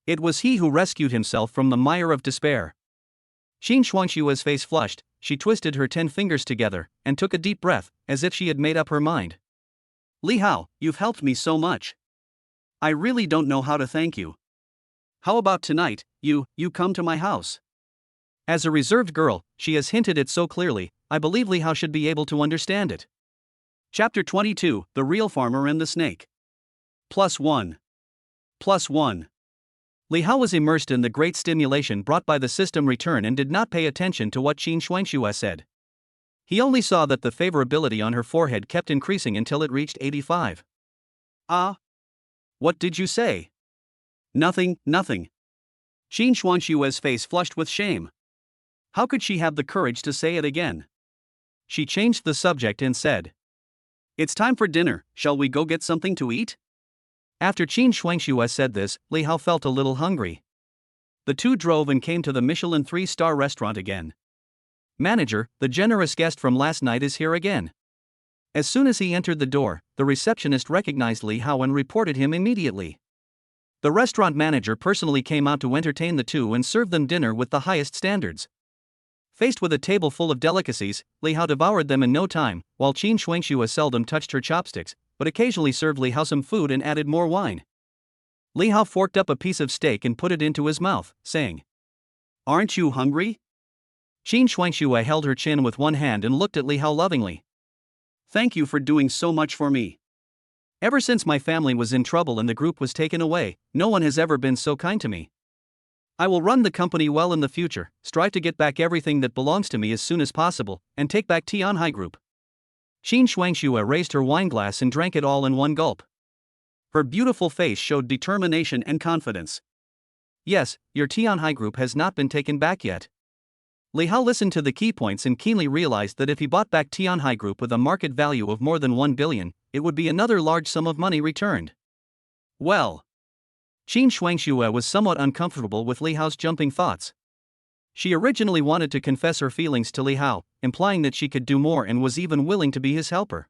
A: It was he who rescued himself from the mire of despair. Qin Shuangxue's face flushed, she twisted her 10 fingers together, and took a deep breath, as if she had made up her mind. Li Hao, you've helped me so much. I really don't know how to thank you. How about tonight, you come to my house? As a reserved girl, she has hinted it so clearly, I believe Li Hao should be able to understand it. Chapter 22, The Real Farmer and the Snake. +1. +1. Li Hao was immersed in the great stimulation brought by the system return and did not pay attention to what Qin Shuangxue said. He only saw that the favorability on her forehead kept increasing until it reached 85. Ah? What did you say? Nothing. Qin Shuangxue's face flushed with shame. How could she have the courage to say it again? She changed the subject and said. It's time for dinner, shall we go get something to eat? After Qin Shuangxue said this, Li Hao felt a little hungry. The two drove and came to the Michelin 3-star restaurant again. Manager, the generous guest from last night is here again. As soon as he entered the door, the receptionist recognized Li Hao and reported him immediately. The restaurant manager personally came out to entertain the two and serve them dinner with the highest standards. Faced with a table full of delicacies, Li Hao devoured them in no time, while Qin Shuangxue seldom touched her chopsticks, but occasionally served Li Hao some food and added more wine. Li Hao forked up a piece of steak and put it into his mouth, saying, Aren't you hungry? Qin Shuangxue held her chin with one hand and looked at Li Hao lovingly. Thank you for doing so much for me. Ever since my family was in trouble and the group was taken away, no one has ever been so kind to me. I will run the company well in the future, strive to get back everything that belongs to me as soon as possible, and take back Tianhai Group. Qin Shuangxue raised her wineglass and drank it all in one gulp. Her beautiful face showed determination and confidence. Yes, your Tianhai Group has not been taken back yet. Li Hao listened to the key points and keenly realized that if he bought back Tianhai Group with a market value of more than 1 billion, it would be another large sum of money returned. Well. Qin Shuangxue was somewhat uncomfortable with Li Hao's jumping thoughts. She originally wanted to confess her feelings to Li Hao, implying that she could do more and was even willing to be his helper.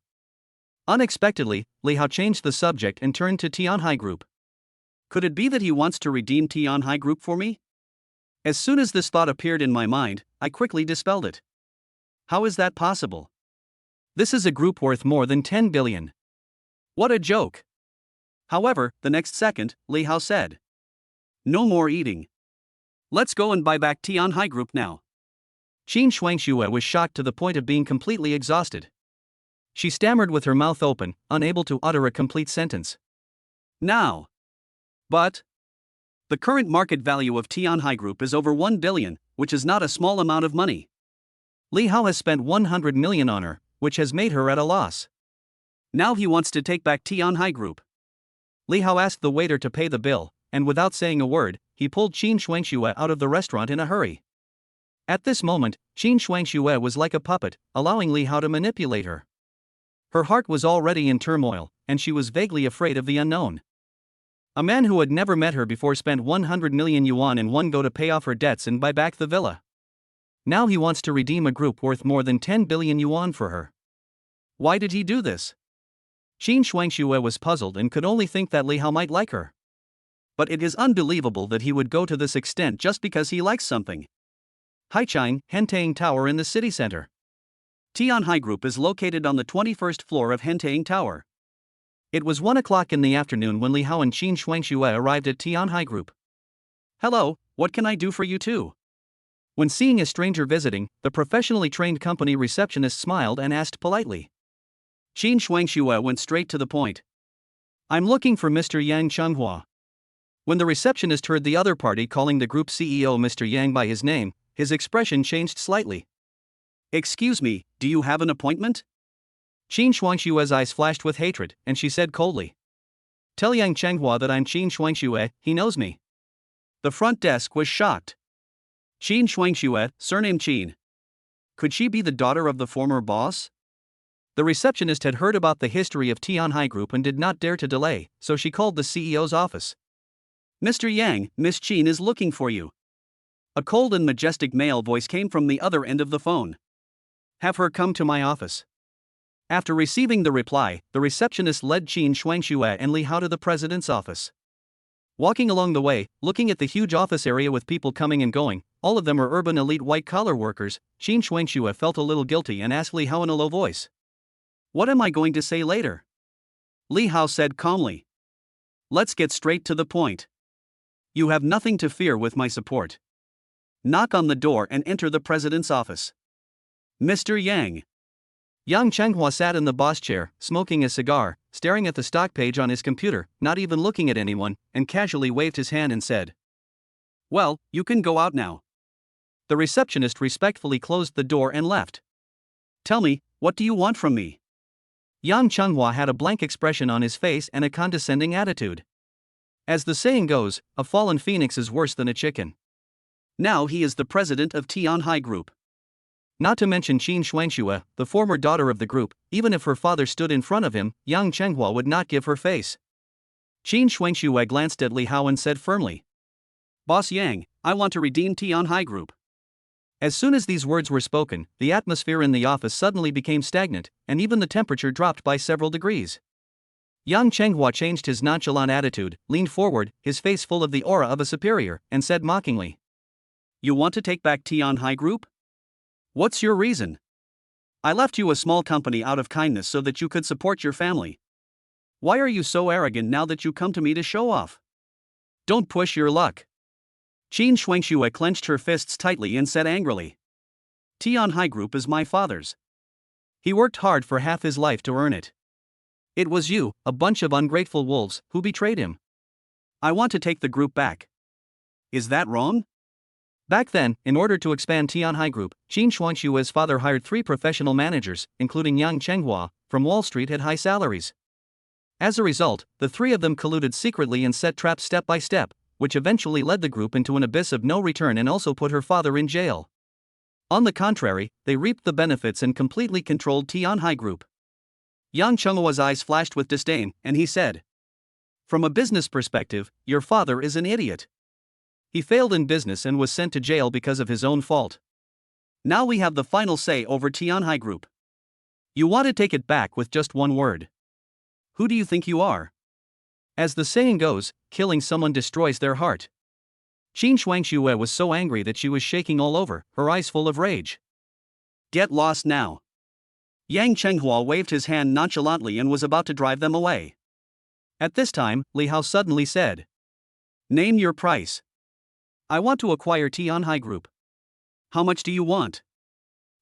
A: Unexpectedly, Li Hao changed the subject and turned to Tianhai Group. Could it be that he wants to redeem Tianhai Group for me? As soon as this thought appeared in my mind, I quickly dispelled it. How is that possible? This is a group worth more than 10 billion. What a joke. However, the next second, Li Hao said, "No more eating. Let's go and buy back Tianhai Group now." Qin Shuangxue was shocked to the point of being completely exhausted. She stammered with her mouth open, unable to utter a complete sentence. Now. But the current market value of Tianhai Group is over 1 billion, which is not a small amount of money. Li Hao has spent 100 million on her, which has made her at a loss. Now he wants to take back Tianhai Group. Li Hao asked the waiter to pay the bill, and without saying a word, he pulled Qin Shuangxue out of the restaurant in a hurry. At this moment, Qin Shuangxue was like a puppet, allowing Li Hao to manipulate her. Her heart was already in turmoil, and she was vaguely afraid of the unknown. A man who had never met her before spent 100 million yuan in one go to pay off her debts and buy back the villa. Now he wants to redeem a group worth more than 10 billion yuan for her. Why did he do this? Qin Shuangxue was puzzled and could only think that Li Hao might like her. But it is unbelievable that he would go to this extent just because he likes something. Haichang, Hentang Tower in the city center. Tianhai Group is located on the 21st floor of Hentang Tower. It was 1 o'clock in the afternoon when Li Hao and Qin Shuangxue arrived at Tianhai Group. "Hello, what can I do for you too?" When seeing a stranger visiting, the professionally trained company receptionist smiled and asked politely. Qin Shuangxue went straight to the point. "I'm looking for Mr. Yang Chenghua." When the receptionist heard the other party calling the group CEO Mr. Yang by his name, his expression changed slightly. "Excuse me, do you have an appointment?" Qin Shuangxue's eyes flashed with hatred, and she said coldly, "Tell Yang Chenghua that I'm Qin Shuangxue, he knows me." The front desk was shocked. Qin Shuangxue, surname Qin. Could she be the daughter of the former boss? The receptionist had heard about the history of Tianhai Group and did not dare to delay, so she called the CEO's office. "Mr. Yang, Miss Qin is looking for you." A cold and majestic male voice came from the other end of the phone. "Have her come to my office." After receiving the reply, the receptionist led Qin Shuangxue and Li Hao to the president's office. Walking along the way, looking at the huge office area with people coming and going, all of them are urban elite white-collar workers, Qin Shuangxue felt a little guilty and asked Li Hao in a low voice, "What am I going to say later?" Li Hao said calmly, "Let's get straight to the point. You have nothing to fear with my support. Knock on the door and enter the president's office." Mr. Yang. Yang Chenghua sat in the boss chair, smoking a cigar, staring at the stock page on his computer, not even looking at anyone, and casually waved his hand and said, "Well, you can go out now." The receptionist respectfully closed the door and left. "Tell me, what do you want from me?" Yang Chenghua had a blank expression on his face and a condescending attitude. As the saying goes, a fallen phoenix is worse than a chicken. Now he is the president of Tianhai Group. Not to mention Qin Shuangxue, the former daughter of the group, even if her father stood in front of him, Yang Chenghua would not give her face. Qin Shuangxue glanced at Li Hao and said firmly, "Boss Yang, I want to redeem Tianhai Group." As soon as these words were spoken, the atmosphere in the office suddenly became stagnant, and even the temperature dropped by several degrees. Yang Chenghua changed his nonchalant attitude, leaned forward, his face full of the aura of a superior, and said mockingly, "You want to take back Tianhai Group? What's your reason? I left you a small company out of kindness so that you could support your family. Why are you so arrogant now that you come to me to show off? Don't push your luck." Qin Shuangxue clenched her fists tightly and said angrily, "Tianhai Group is my father's. He worked hard for half his life to earn it. It was you, a bunch of ungrateful wolves, who betrayed him. I want to take the group back. Is that wrong?" Back then, in order to expand Tianhai Group, Qin Shuangxue's father hired 3 professional managers, including Yang Chenghua, from Wall Street at high salaries. As a result, the 3 of them colluded secretly and set traps step by step, which eventually led the group into an abyss of no return and also put her father in jail. On the contrary, they reaped the benefits and completely controlled Tianhai Group. Yang Chenghua's eyes flashed with disdain, and he said, "From a business perspective, your father is an idiot. He failed in business and was sent to jail because of his own fault. Now we have the final say over Tianhai Group. You want to take it back with just one word. Who do you think you are?" As the saying goes, killing someone destroys their heart. Qin Shuangxue was so angry that she was shaking all over, her eyes full of rage. Get lost now. Yang Chenghua waved his hand nonchalantly and was about to drive them away. At this time, Li Hao suddenly said, "Name your price. I want to acquire Tianhai Group. How much do you want?"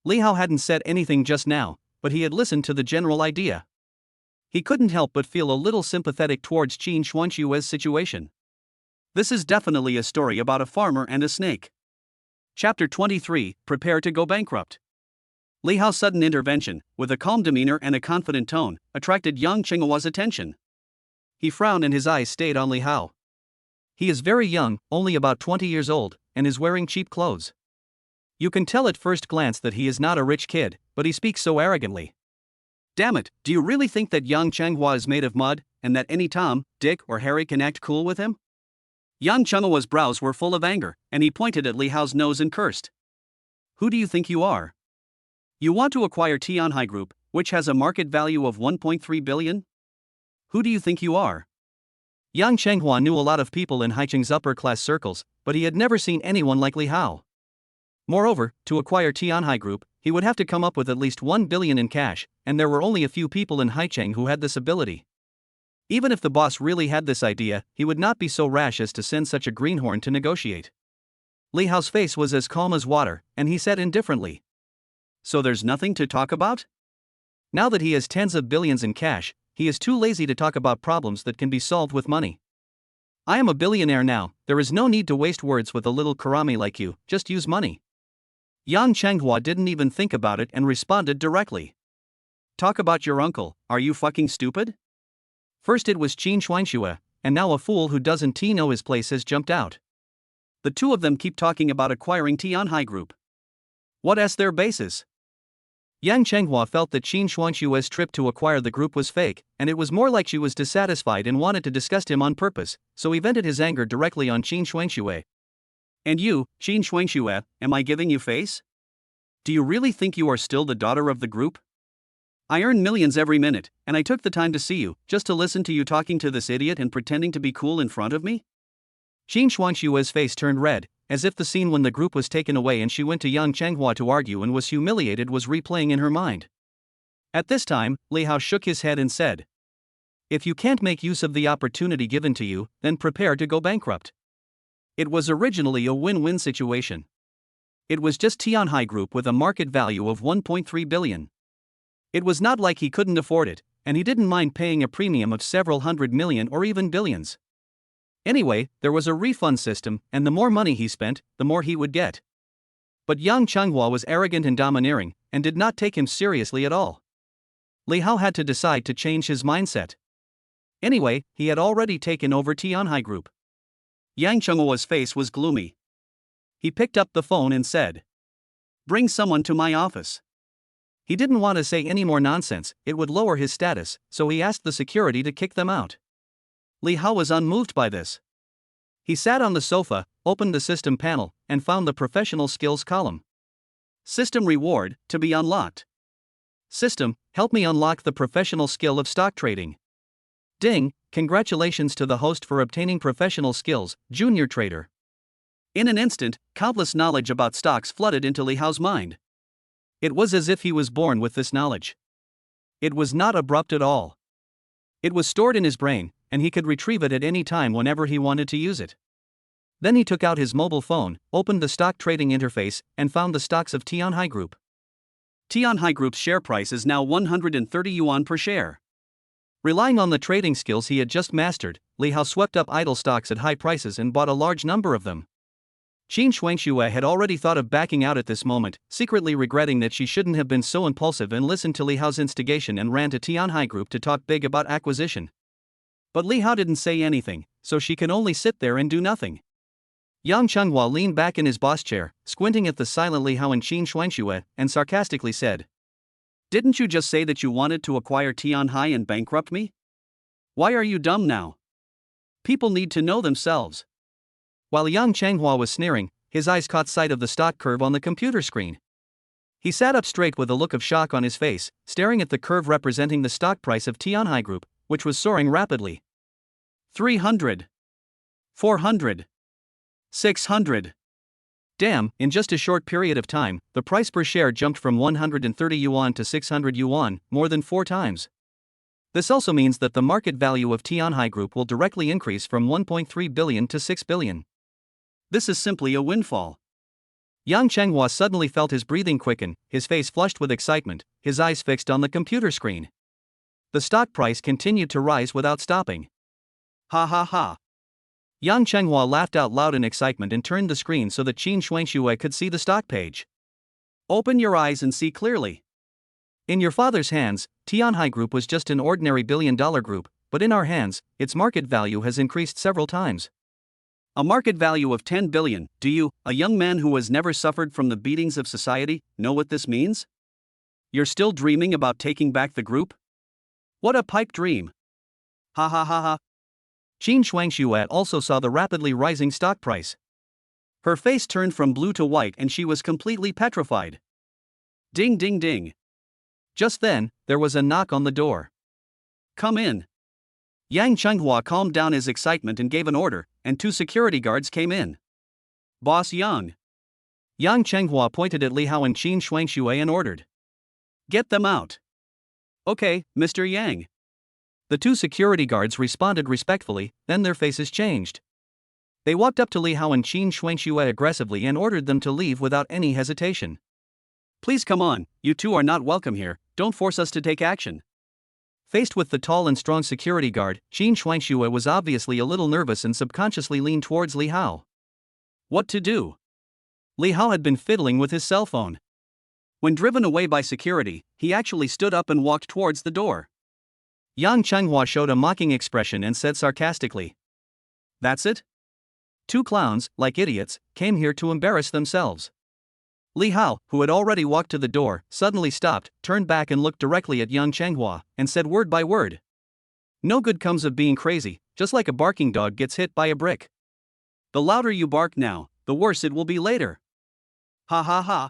A: Li Hao hadn't said anything just now, but he had listened to the general idea. He couldn't help but feel a little sympathetic towards Qin Shuangxue's situation. This is definitely a story about a farmer and a snake. Chapter 23, Prepare to Go Bankrupt. Li Hao's sudden intervention, with a calm demeanor and a confident tone, attracted Yang Chenghua's attention. He frowned and his eyes stayed on Li Hao. He is very young, only about 20 years old, and is wearing cheap clothes. You can tell at first glance that he is not a rich kid, but he speaks so arrogantly. Damn it, do you really think that Yang Chenghua is made of mud, and that any Tom, Dick, or Harry can act cool with him? Yang Chenghua's brows were full of anger, and he pointed at Li Hao's nose and cursed. Who do you think you are? You want to acquire Tianhai Group, which has a market value of 1.3 billion? Who do you think you are? Yang Chenghua knew a lot of people in Haicheng's upper-class circles, but he had never seen anyone like Li Hao. Moreover, to acquire Tianhai Group, he would have to come up with at least 1 billion in cash, and there were only a few people in Haicheng who had this ability. Even if the boss really had this idea, he would not be so rash as to send such a greenhorn to negotiate. Li Hao's face was as calm as water, and he said indifferently, "So there's nothing to talk about?" Now that he has tens of billions in cash, he is too lazy to talk about problems that can be solved with money. "I am a billionaire now, there is no need to waste words with a little karami like you, just use money." Yang Chenghua didn't even think about it and responded directly. "Talk about your uncle, are you fucking stupid?" First it was Qin Shuangxue, and now a fool who doesn't know his place has jumped out. The two of them keep talking about acquiring Tianhai Group. What is their basis? Yang Chenghua felt that Qin Shuangxue's trip to acquire the group was fake, and it was more like she was dissatisfied and wanted to disgust him on purpose, so he vented his anger directly on Qin Shuangxue. "And you, Qin Shuangxue, am I giving you face? Do you really think you are still the daughter of the group? I earn millions every minute, and I took the time to see you, just to listen to you talking to this idiot and pretending to be cool in front of me?" Qin Shuangxue's face turned red, as if the scene when the group was taken away and she went to Yang Chenghua to argue and was humiliated was replaying in her mind. At this time, Li Hao shook his head and said, "If you can't make use of the opportunity given to you, then prepare to go bankrupt." It was originally a win-win situation. It was just Tianhai Group with a market value of 1.3 billion. It was not like he couldn't afford it, and he didn't mind paying a premium of several hundred million or even billions. Anyway, there was a refund system, and the more money he spent, the more he would get. But Yang Chenghua was arrogant and domineering, and did not take him seriously at all. Li Hao had to decide to change his mindset. Anyway, he had already taken over Tianhai Group. Yang Chenghua's face was gloomy. He picked up the phone and said, "Bring someone to my office." He didn't want to say any more nonsense, it would lower his status, so he asked the security to kick them out. Li Hao was unmoved by this. He sat on the sofa, opened the system panel, and found the professional skills column. System reward, to be unlocked. System, help me unlock the professional skill of stock trading. Ding, congratulations to the host for obtaining professional skills, junior trader. In an instant, countless knowledge about stocks flooded into Li Hao's mind. It was as if he was born with this knowledge. It was not abrupt at all. It was stored in his brain, and he could retrieve it at any time whenever he wanted to use it. Then he took out his mobile phone, opened the stock trading interface, and found the stocks of Tianhai Group. Tianhai Group's share price is now 130 yuan per share. Relying on the trading skills he had just mastered, Li Hao swept up idle stocks at high prices and bought a large number of them. Qin Shuangxue had already thought of backing out at this moment, secretly regretting that she shouldn't have been so impulsive and listened to Li Hao's instigation and ran to Tianhai Group to talk big about acquisition. But Li Hao didn't say anything, so she can only sit there and do nothing. Yang Chenghua leaned back in his boss chair, squinting at the silent Li Hao and Qin Shuangxue, and sarcastically said, "Didn't you just say that you wanted to acquire Tianhai and bankrupt me? Why are you dumb now? People need to know themselves." While Yang Chenghua was sneering, his eyes caught sight of the stock curve on the computer screen. He sat up straight with a look of shock on his face, staring at the curve representing the stock price of Tianhai Group, which was soaring rapidly. 300. 400. 600. Damn, in just a short period of time, the price per share jumped from 130 yuan to 600 yuan, more than 4 times. This also means that the market value of Tianhai Group will directly increase from 1.3 billion to 6 billion. This is simply a windfall. Yang Chenghua suddenly felt his breathing quicken, his face flushed with excitement, his eyes fixed on the computer screen. The stock price continued to rise without stopping. Ha ha ha. Yang Chenghua laughed out loud in excitement and turned the screen so that Qin Shuangxue could see the stock page. Open your eyes and see clearly. In your father's hands, Tianhai Group was just an ordinary billion-dollar group, but in our hands, its market value has increased several times. A market value of 10 billion. Do you, a young man who has never suffered from the beatings of society, know what this means? You're still dreaming about taking back the group? What a pipe dream. Ha ha ha ha. Qin Shuangxue also saw the rapidly rising stock price. Her face turned from blue to white and she was completely petrified. Ding ding ding. Just then, there was a knock on the door. Come in. Yang Chenghua calmed down his excitement and gave an order, and 2 security guards came in. Boss Yang. Yang Chenghua pointed at Li Hao and Qin Shuangxue and ordered. Get them out. Okay, Mr. Yang. The 2 security guards responded respectfully, then their faces changed. They walked up to Li Hao and Qin Shuangxue aggressively and ordered them to leave without any hesitation. Please come on, you 2 are not welcome here, don't force us to take action. Faced with the tall and strong security guard, Qin Shuangxue was obviously a little nervous and subconsciously leaned towards Li Hao. What to do? Li Hao had been fiddling with his cell phone. When driven away by security, he actually stood up and walked towards the door. Yang Chenghua showed a mocking expression and said sarcastically. That's it? 2 clowns, like idiots, came here to embarrass themselves. Li Hao, who had already walked to the door, suddenly stopped, turned back and looked directly at Yang Chenghua, and said word by word. No good comes of being crazy, just like a barking dog gets hit by a brick. The louder you bark now, the worse it will be later. Ha ha ha.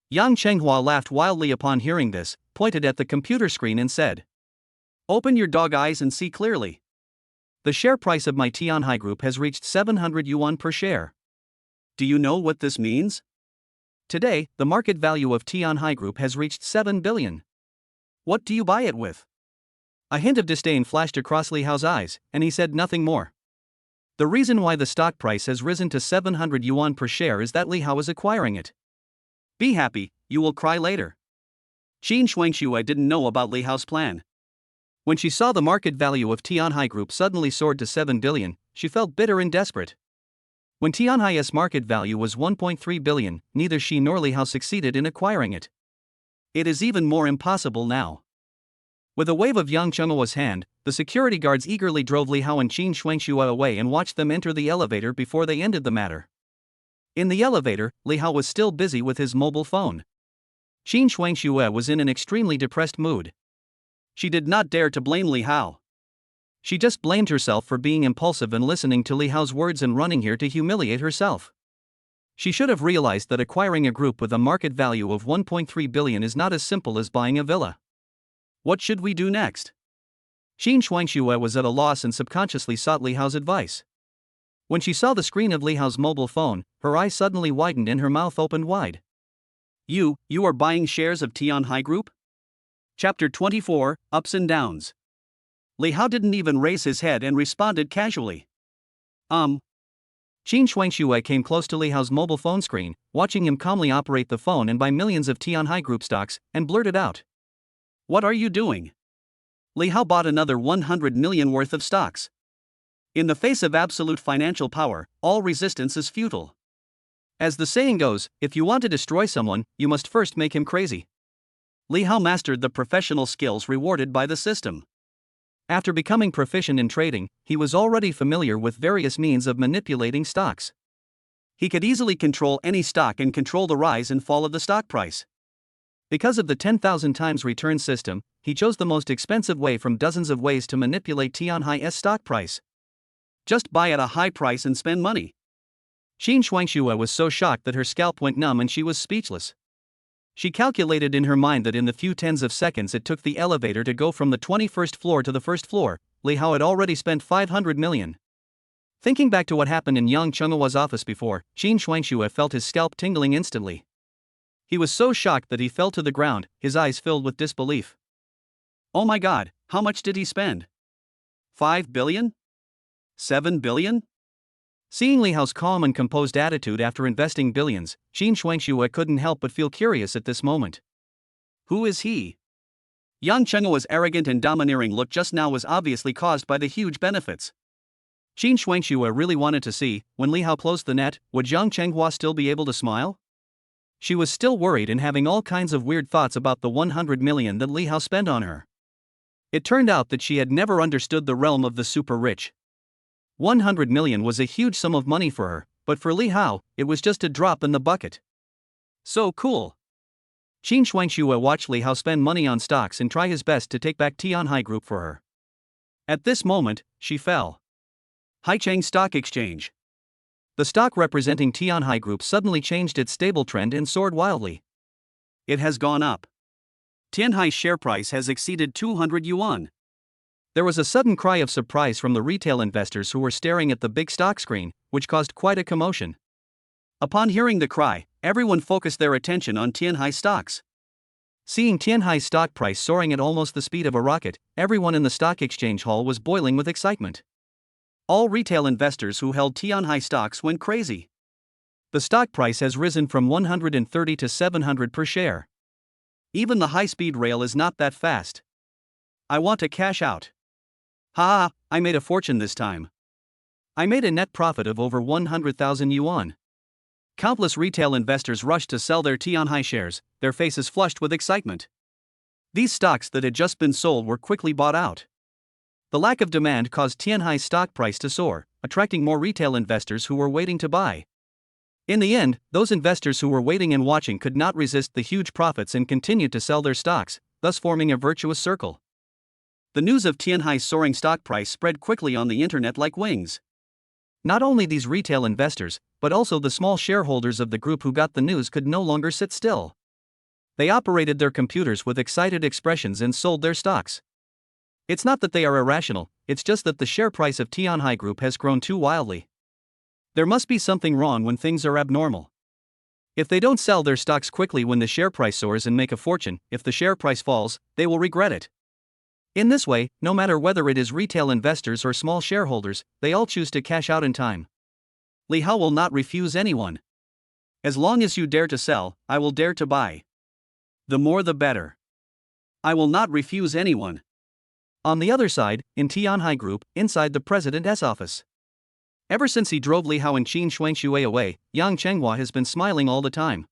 A: Yang Chenghua laughed wildly upon hearing this, pointed at the computer screen and said. Open your dog eyes and see clearly. The share price of my Tianhai Group has reached 700 yuan per share. Do you know what this means? Today, the market value of Tianhai Group has reached 7 billion. What do you buy it with? A hint of disdain flashed across Li Hao's eyes, and he said nothing more. The reason why the stock price has risen to 700 yuan per share is that Li Hao is acquiring it. Be happy, you will cry later. Qin Shuangxue didn't know about Li Hao's plan. When she saw the market value of Tianhai Group suddenly soared to 7 billion, she felt bitter and desperate. When Tianhai's market value was 1.3 billion, neither she nor Li Hao succeeded in acquiring it. It is even more impossible now. With a wave of Yang Chenghua's hand, the security guards eagerly drove Li Hao and Qin Shuangxue away and watched them enter the elevator before they ended the matter. In the elevator, Li Hao was still busy with his mobile phone. Qin Shuangxue was in an extremely depressed mood. She did not dare to blame Li Hao. She just blamed herself for being impulsive and listening to Li Hao's words and running here to humiliate herself. She should have realized that acquiring a group with a market value of 1.3 billion is not as simple as buying a villa. What should we do next? Qin Shuangxue was at a loss and subconsciously sought Li Hao's advice. When she saw the screen of Li Hao's mobile phone, her eyes suddenly widened and her mouth opened wide. You are buying shares of Tianhai Group? Chapter 24, Ups and Downs. Li Hao didn't even raise his head and responded casually. Qin Shuangxue came close to Li Hao's mobile phone screen, watching him calmly operate the phone and buy millions of Tianhai Group stocks, and blurted out. What are you doing? Li Hao bought another 100 million worth of stocks. In the face of absolute financial power, all resistance is futile. As the saying goes, if you want to destroy someone, you must first make him crazy. Li Hao mastered the professional skills rewarded by the system. After becoming proficient in trading, he was already familiar with various means of manipulating stocks. He could easily control any stock and control the rise and fall of the stock price. Because of the 10,000 times return system, he chose the most expensive way from dozens of ways to manipulate Tianhai's stock price. Just buy at a high price and spend money. Qin Shuangxue was so shocked that her scalp went numb and she was speechless. She calculated in her mind that in the few tens of seconds it took the elevator to go from the 21st floor to the first floor, Li Hao had already spent 500 million. Thinking back to what happened in Yang Chenghua's office before, Qin Shuangxue felt his scalp tingling instantly. He was so shocked that he fell to the ground, his eyes filled with disbelief. Oh my god, how much did he spend? 5 billion? 7 billion? Seeing Li Hao's calm and composed attitude after investing billions, Qin Shuangxue couldn't help but feel curious at this moment. Who is he? Yang Chenghua's arrogant and domineering look just now was obviously caused by the huge benefits. Qin Shuangxue really wanted to see, when Li Hao closed the net, would Yang Chenghua still be able to smile? She was still worried and having all kinds of weird thoughts about the 100 million that Li Hao spent on her. It turned out that she had never understood the realm of the super rich. 100 million was a huge sum of money for her, but for Li Hao, it was just a drop in the bucket. So cool. Qin Shuangxue watched Li Hao spend money on stocks and try his best to take back Tianhai Group for her. At this moment, she fell. Haicheng Stock Exchange. The stock representing Tianhai Group suddenly changed its stable trend and soared wildly. It has gone up. Tianhai's share price has exceeded 200 yuan. There was a sudden cry of surprise from the retail investors who were staring at the big stock screen, which caused quite a commotion. Upon hearing the cry, everyone focused their attention on Tianhai stocks. Seeing Tianhai's stock price soaring at almost the speed of a rocket, everyone in the stock exchange hall was boiling with excitement. All retail investors who held Tianhai stocks went crazy. The stock price has risen from 130 to 700 per share. Even the high-speed rail is not that fast. I want to cash out. Ha! I made a fortune this time. I made a net profit of over 100,000 yuan. Countless retail investors rushed to sell their Tianhai shares, their faces flushed with excitement. These stocks that had just been sold were quickly bought out. The lack of demand caused Tianhai's stock price to soar, attracting more retail investors who were waiting to buy. In the end, those investors who were waiting and watching could not resist the huge profits and continued to sell their stocks, thus forming a virtuous circle. The news of Tianhai's soaring stock price spread quickly on the internet like wings. Not only these retail investors, but also the small shareholders of the group who got the news could no longer sit still. They operated their computers with excited expressions and sold their stocks. It's not that they are irrational, it's just that the share price of Tianhai Group has grown too wildly. There must be something wrong when things are abnormal. If they don't sell their stocks quickly when the share price soars and make a fortune, if the share price falls, they will regret it. In this way, no matter whether it is retail investors or small shareholders, they all choose to cash out in time. Li Hao will not refuse anyone. As long as you dare to sell, I will dare to buy. The more the better. I will not refuse anyone. On the other side, in Tianhai Group, inside the president's office. Ever since he drove Li Hao and Qin Shuangxue away, Yang Chenghua has been smiling all the time.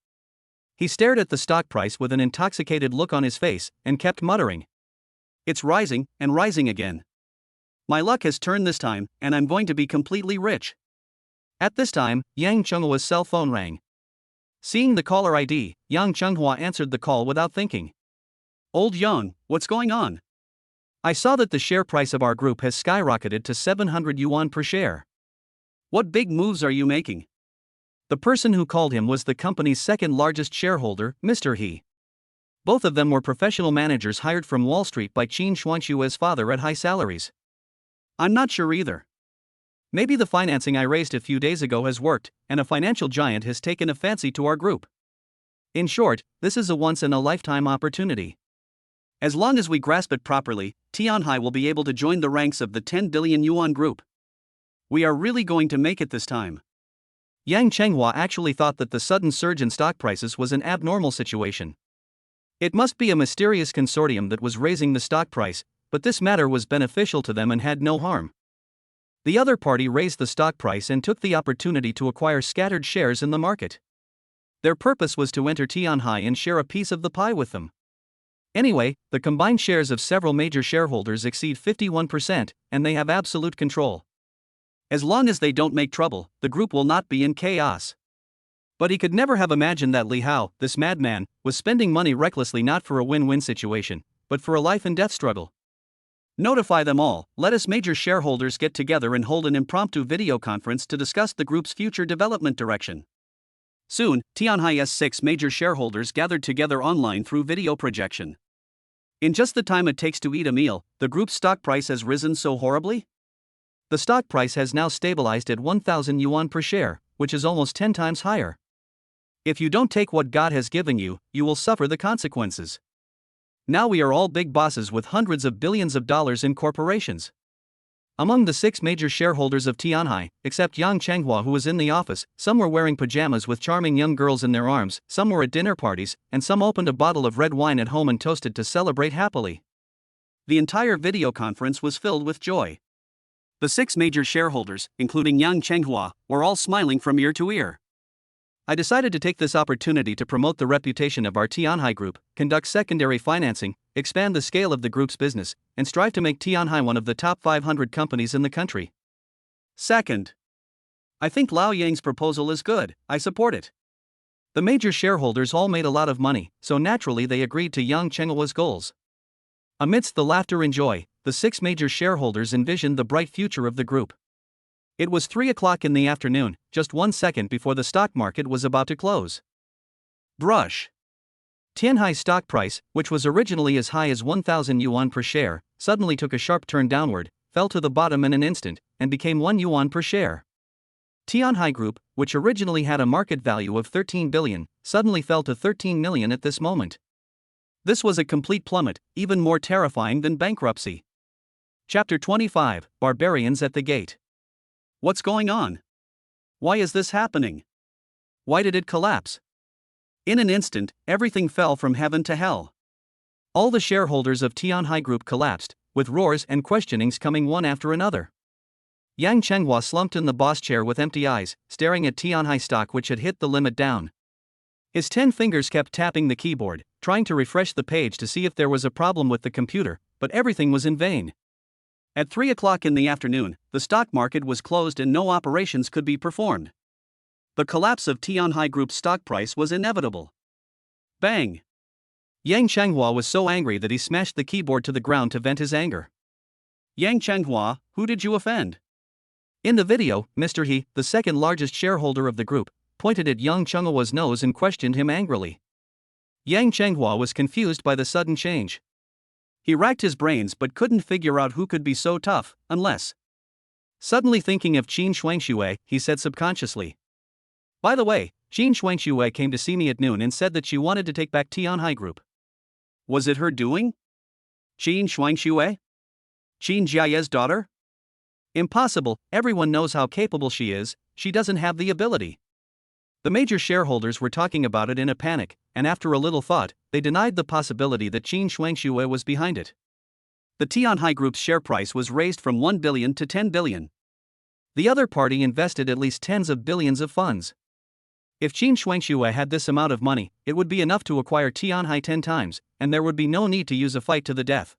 A: He stared at the stock price with an intoxicated look on his face, and kept muttering. It's rising, and rising again. My luck has turned this time, and I'm going to be completely rich. At this time, Yang Chenghua's cell phone rang. Seeing the caller ID, Yang Chenghua answered the call without thinking. Old Yang, what's going on? I saw that the share price of our group has skyrocketed to 700 yuan per share. What big moves are you making? The person who called him was the company's second largest shareholder, Mr. He. Both of them were professional managers hired from Wall Street by Qin Shuangxue's father at high salaries. I'm not sure either. Maybe the financing I raised a few days ago has worked, and a financial giant has taken a fancy to our group. In short, this is a once-in-a-lifetime opportunity. As long as we grasp it properly, Tianhai will be able to join the ranks of the 10 billion yuan group. We are really going to make it this time. Yang Chenghua actually thought that the sudden surge in stock prices was an abnormal situation. It must be a mysterious consortium that was raising the stock price, but this matter was beneficial to them and had no harm. The other party raised the stock price and took the opportunity to acquire scattered shares in the market. Their purpose was to enter Tianhai and share a piece of the pie with them. Anyway, the combined shares of several major shareholders exceed 51%, and they have absolute control. As long as they don't make trouble, the group will not be in chaos. But he could never have imagined that Li Hao, this madman, was spending money recklessly not for a win-win situation, but for a life-and-death struggle. Notify them all, let us major shareholders get together and hold an impromptu video conference to discuss the group's future development direction. Soon, Tianhai's 6 major shareholders gathered together online through video projection. In just the time it takes to eat a meal, the group's stock price has risen so horribly? The stock price has now stabilized at 1,000 yuan per share, which is almost 10 times higher. If you don't take what God has given you, you will suffer the consequences. Now we are all big bosses with hundreds of billions of dollars in corporations. Among the 6 major shareholders of Tianhai, except Yang Chenghua, who was in the office, some were wearing pajamas with charming young girls in their arms, some were at dinner parties, and some opened a bottle of red wine at home and toasted to celebrate happily. The entire video conference was filled with joy. The 6 major shareholders, including Yang Chenghua, were all smiling from ear to ear. I decided to take this opportunity to promote the reputation of our Tianhai Group, conduct secondary financing, expand the scale of the group's business, and strive to make Tianhai one of the top 500 companies in the country. Second, I think Lao Yang's proposal is good. I support it. The major shareholders all made a lot of money, so naturally they agreed to Yang Chenghua's goals. Amidst the laughter and joy, the 6 major shareholders envisioned the bright future of the group. It was 3 o'clock in the afternoon, just 1 second before the stock market was about to close. Brush. Tianhai's stock price, which was originally as high as 1,000 yuan per share, suddenly took a sharp turn downward, fell to the bottom in an instant, and became 1 yuan per share. Tianhai Group, which originally had a market value of 13 billion, suddenly fell to 13 million at this moment. This was a complete plummet, even more terrifying than bankruptcy. Chapter 25, Barbarians at the Gate. What's going on? Why is this happening? Why did it collapse? In an instant, everything fell from heaven to hell. All the shareholders of Tianhai Group collapsed, with roars and questionings coming one after another. Yang Chenghua slumped in the boss chair with empty eyes, staring at Tianhai stock which had hit the limit down. His 10 fingers kept tapping the keyboard, trying to refresh the page to see if there was a problem with the computer, but everything was in vain. At 3 o'clock in the afternoon, the stock market was closed and no operations could be performed. The collapse of Tianhai Group's stock price was inevitable. Bang! Yang Chenghua was so angry that he smashed the keyboard to the ground to vent his anger. Yang Chenghua, who did you offend? In the video, Mr. He, the second largest shareholder of the group, pointed at Yang Chenghua's nose and questioned him angrily. Yang Chenghua was confused by the sudden change. He racked his brains but couldn't figure out who could be so tough, unless. Suddenly thinking of Qin Shuangxue, he said subconsciously. By the way, Qin Shuangxue came to see me at noon and said that she wanted to take back Tianhai Group. Was it her doing? Qin Shuangxue? Qin Jiaye's daughter? Impossible, everyone knows how capable she is, she doesn't have the ability. The major shareholders were talking about it in a panic, and after a little thought, they denied the possibility that Qin Shuangxue was behind it. The Tianhai Group's share price was raised from 1 billion to 10 billion. The other party invested at least tens of billions of funds. If Qin Shuangxue had this amount of money, it would be enough to acquire Tianhai 10 times, and there would be no need to use a fight to the death.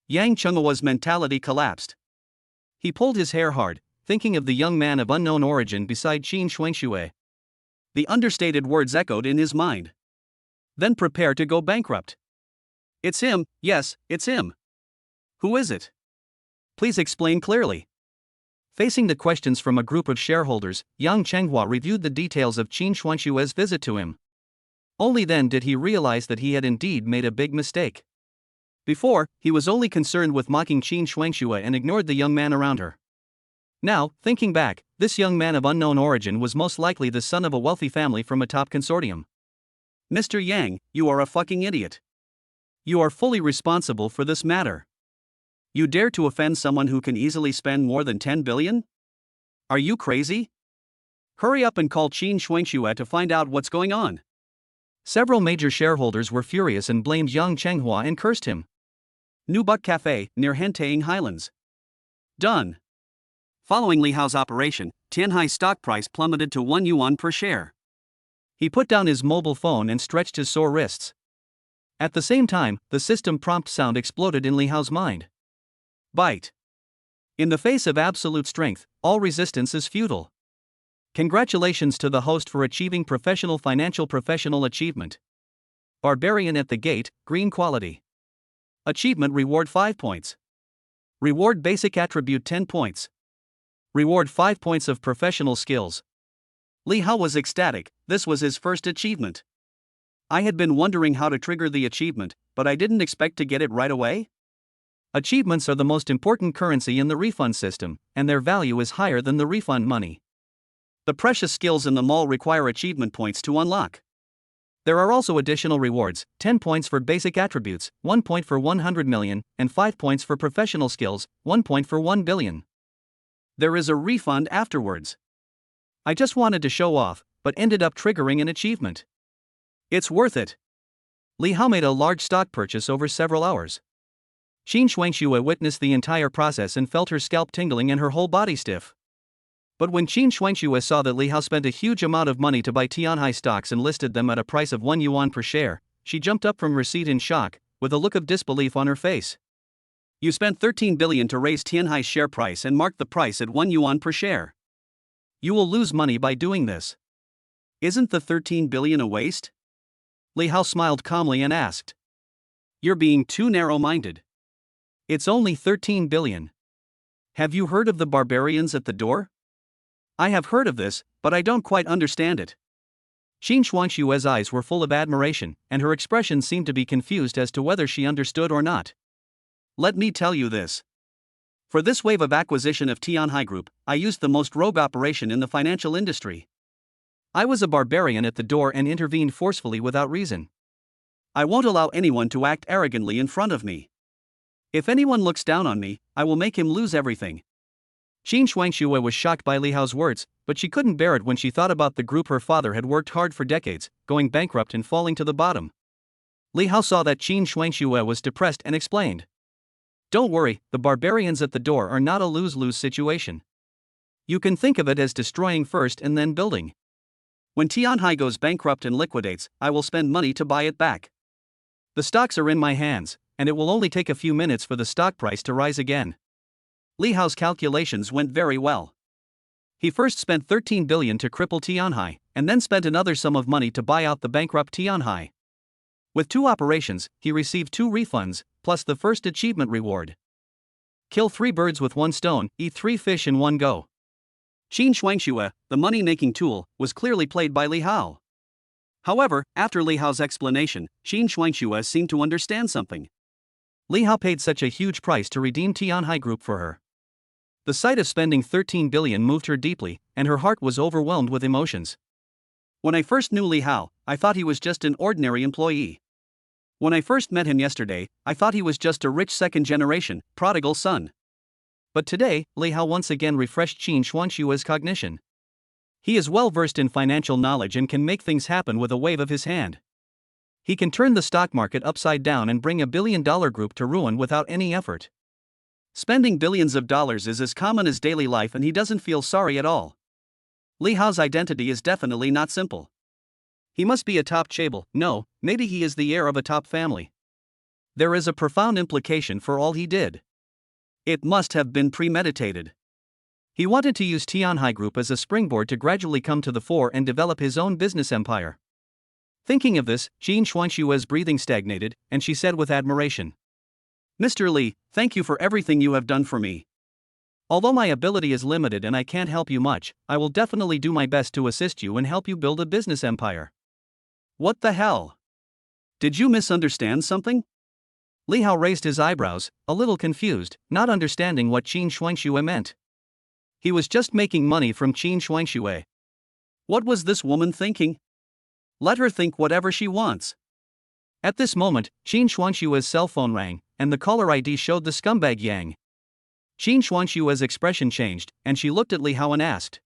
A: Yang Chenghua's mentality collapsed. He pulled his hair hard, thinking of the young man of unknown origin beside Qin Shuangxue. The understated words echoed in his mind. Then prepare to go bankrupt. It's him, yes, it's him. Who is it? Please explain clearly. Facing the questions from a group of shareholders, Yang Chenghua reviewed the details of Qin Shuangxue's visit to him. Only then did he realize that he had indeed made a big mistake. Before, he was only concerned with mocking Qin Shuangxue and ignored the young man around her. Now, thinking back, this young man of unknown origin was most likely the son of a wealthy family from a top consortium. Mr. Yang, you are a fucking idiot. You are fully responsible for this matter. You dare to offend someone who can easily spend more than 10 billion? Are you crazy? Hurry up and call Qin Shuangxue to find out what's going on. Several major shareholders were furious and blamed Yang Chenghua and cursed him. New Buck Cafe, near Hentaying Highlands. Done. Following Li Hao's operation, Tianhai's stock price plummeted to 1 yuan per share. He put down his mobile phone and stretched his sore wrists. At the same time, the system prompt sound exploded in Li Hao's mind. Bite. In the face of absolute strength, all resistance is futile. Congratulations to the host for achieving professional achievement. Barbarian at the Gate, green quality. Achievement reward 5 points. Reward basic attribute 10 points. Reward 5 points of professional skills. Li Hao was ecstatic, this was his first achievement. I had been wondering how to trigger the achievement, but I didn't expect to get it right away. Achievements are the most important currency in the refund system, and their value is higher than the refund money. The precious skills in the mall require achievement points to unlock. There are also additional rewards: 10 points for basic attributes, 1 point for 100 million, and 5 points for professional skills, 1 point for 1 billion. There is a refund afterwards. I just wanted to show off, but ended up triggering an achievement. It's worth it. Li Hao made a large stock purchase over several hours. Qin Shuangxue witnessed the entire process and felt her scalp tingling and her whole body stiff. But when Qin Shuangxue saw that Li Hao spent a huge amount of money to buy Tianhai stocks and listed them at a price of 1 yuan per share, she jumped up from her seat in shock, with a look of disbelief on her face. You spent 13 billion to raise Tianhai's share price and marked the price at 1 yuan per share. You will lose money by doing this. Isn't the 13 billion a waste? Li Hao smiled calmly and asked. You're being too narrow-minded. It's only 13 billion. Have you heard of the barbarians at the door? I have heard of this, but I don't quite understand it. Qin Shuangxue's eyes were full of admiration, and her expression seemed to be confused as to whether she understood or not. Let me tell you this. For this wave of acquisition of Tianhai Group, I used the most rogue operation in the financial industry. I was a barbarian at the door and intervened forcefully without reason. I won't allow anyone to act arrogantly in front of me. If anyone looks down on me, I will make him lose everything. Qin Shuangxue was shocked by Li Hao's words, but she couldn't bear it when she thought about the group her father had worked hard for decades, going bankrupt and falling to the bottom. Li Hao saw that Qin Shuangxue was depressed and explained. Don't worry, the barbarians at the door are not a lose-lose situation. You can think of it as destroying first and then building. When Tianhai goes bankrupt and liquidates, I will spend money to buy it back. The stocks are in my hands, and it will only take a few minutes for the stock price to rise again. Li Hao's calculations went very well. He first spent 13 billion to cripple Tianhai, and then spent another sum of money to buy out the bankrupt Tianhai. With 2 operations, he received 2 refunds, plus the first achievement reward. Kill 3 birds with 1 stone, eat 3 fish in one go. Qin Shuangxue, the money-making tool, was clearly played by Li Hao. However, after Li Hao's explanation, Qin Shuangxue seemed to understand something. Li Hao paid such a huge price to redeem Tianhai Group for her. The sight of spending 13 billion moved her deeply, and her heart was overwhelmed with emotions. When I first knew Li Hao, I thought he was just an ordinary employee. When I first met him yesterday, I thought he was just a rich second-generation, prodigal son. But today, Li Hao once again refreshed Qin Shuangxue's cognition. He is well versed in financial knowledge and can make things happen with a wave of his hand. He can turn the stock market upside down and bring a billion-dollar group to ruin without any effort. Spending billions of dollars is as common as daily life, and he doesn't feel sorry at all. Li Hao's identity is definitely not simple. He must be a top chaebol. No, maybe he is the heir of a top family. There is a profound implication for all he did. It must have been premeditated. He wanted to use Tianhai Group as a springboard to gradually come to the fore and develop his own business empire. Thinking of this, Qin Shuangxue's breathing stagnated, and she said with admiration, Mr. Li, thank you for everything you have done for me. Although my ability is limited and I can't help you much, I will definitely do my best to assist you and help you build a business empire. What the hell? Did you misunderstand something? Li Hao raised his eyebrows, a little confused, not understanding what Qin Shuangxue meant. He was just making money from Qin Shuangxue. What was this woman thinking? Let her think whatever she wants. At this moment, Qin Shuangxue's cell phone rang, and the caller ID showed the scumbag Yang. Qin Shuangxue's expression changed, and she looked at Li Hao and asked,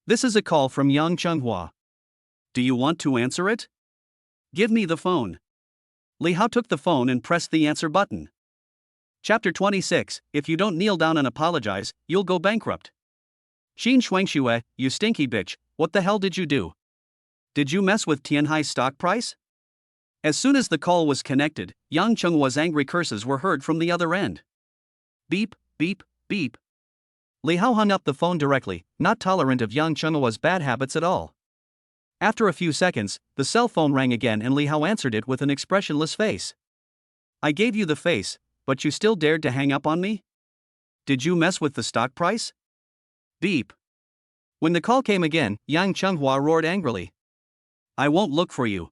A: This is a call from Yang Chenghua. Do you want to answer it? Give me the phone. Li Hao took the phone and pressed the answer button. Chapter 26, If you don't kneel down and apologize, you'll go bankrupt. Qin Shuangxue, you stinky bitch, what the hell did you do? Did you mess with Tianhai's stock price? As soon as the call was connected, Yang Chenghua's angry curses were heard from the other end. Beep, beep, beep. Li Hao hung up the phone directly, not tolerant of Yang Chenghua's bad habits at all. After a few seconds, the cell phone rang again and Li Hao answered it with an expressionless face. I gave you the face, but you still dared to hang up on me? Did you mess with the stock price? Beep. When the call came again, Yang Chenghua roared angrily. I won't look for you.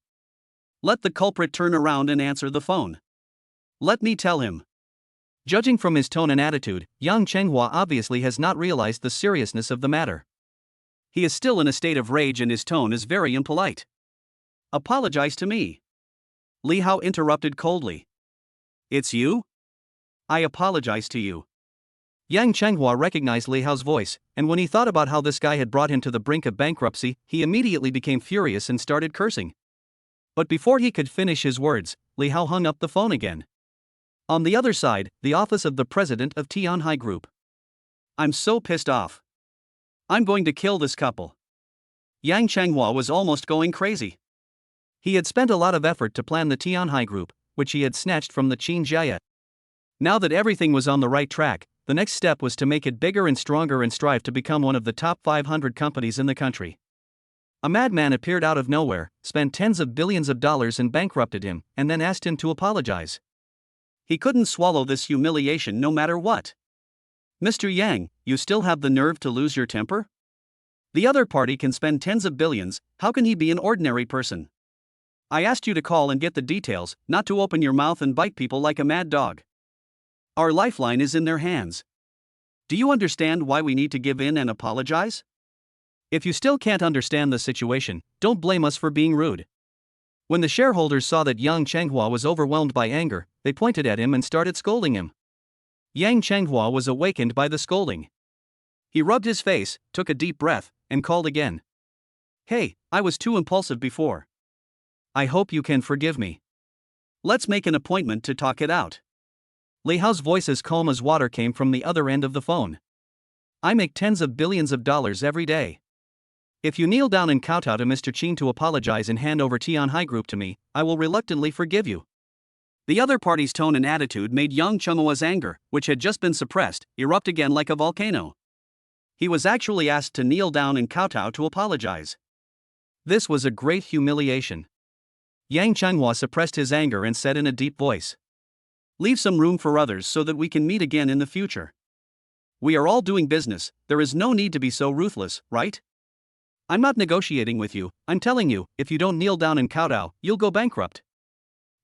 A: Let the culprit turn around and answer the phone. Let me tell him. Judging from his tone and attitude, Yang Chenghua obviously has not realized the seriousness of the matter. He is still in a state of rage and his tone is very impolite. Apologize to me. Li Hao interrupted coldly. It's you? I apologize to you. Yang Chenghua recognized Li Hao's voice, and when he thought about how this guy had brought him to the brink of bankruptcy, he immediately became furious and started cursing. But before he could finish his words, Li Hao hung up the phone again. On the other side, the office of the president of Tianhai Group. I'm so pissed off. I'm going to kill this couple. Yang Chenghua was almost going crazy. He had spent a lot of effort to plan the Tianhai Group, which he had snatched from the Qin Jia. Now that everything was on the right track, the next step was to make it bigger and stronger and strive to become one of the top 500 companies in the country. A madman appeared out of nowhere, spent tens of billions of dollars and bankrupted him, and then asked him to apologize. He couldn't swallow this humiliation no matter what. Mr. Yang, you still have the nerve to lose your temper? The other party can spend tens of billions, how can he be an ordinary person? I asked you to call and get the details, not to open your mouth and bite people like a mad dog. Our lifeline is in their hands. Do you understand why we need to give in and apologize? If you still can't understand the situation, don't blame us for being rude. When the shareholders saw that Yang Chenghua was overwhelmed by anger, they pointed at him and started scolding him. Yang Chenghua was awakened by the scolding. He rubbed his face, took a deep breath, and called again. Hey, I was too impulsive before. I hope you can forgive me. Let's make an appointment to talk it out. Li Hao's voice as calm as water came from the other end of the phone. I make tens of billions of dollars every day. If you kneel down and kowtow to Mr. Qin to apologize and hand over Tianhai Group to me, I will reluctantly forgive you. The other party's tone and attitude made Yang Chenghua's anger, which had just been suppressed, erupt again like a volcano. He was actually asked to kneel down and kowtow to apologize. This was a great humiliation. Yang Chenghua suppressed his anger and said in a deep voice. Leave some room for others so that we can meet again in the future. We are all doing business, there is no need to be so ruthless, right? I'm not negotiating with you, I'm telling you, if you don't kneel down and kowtow, you'll go bankrupt.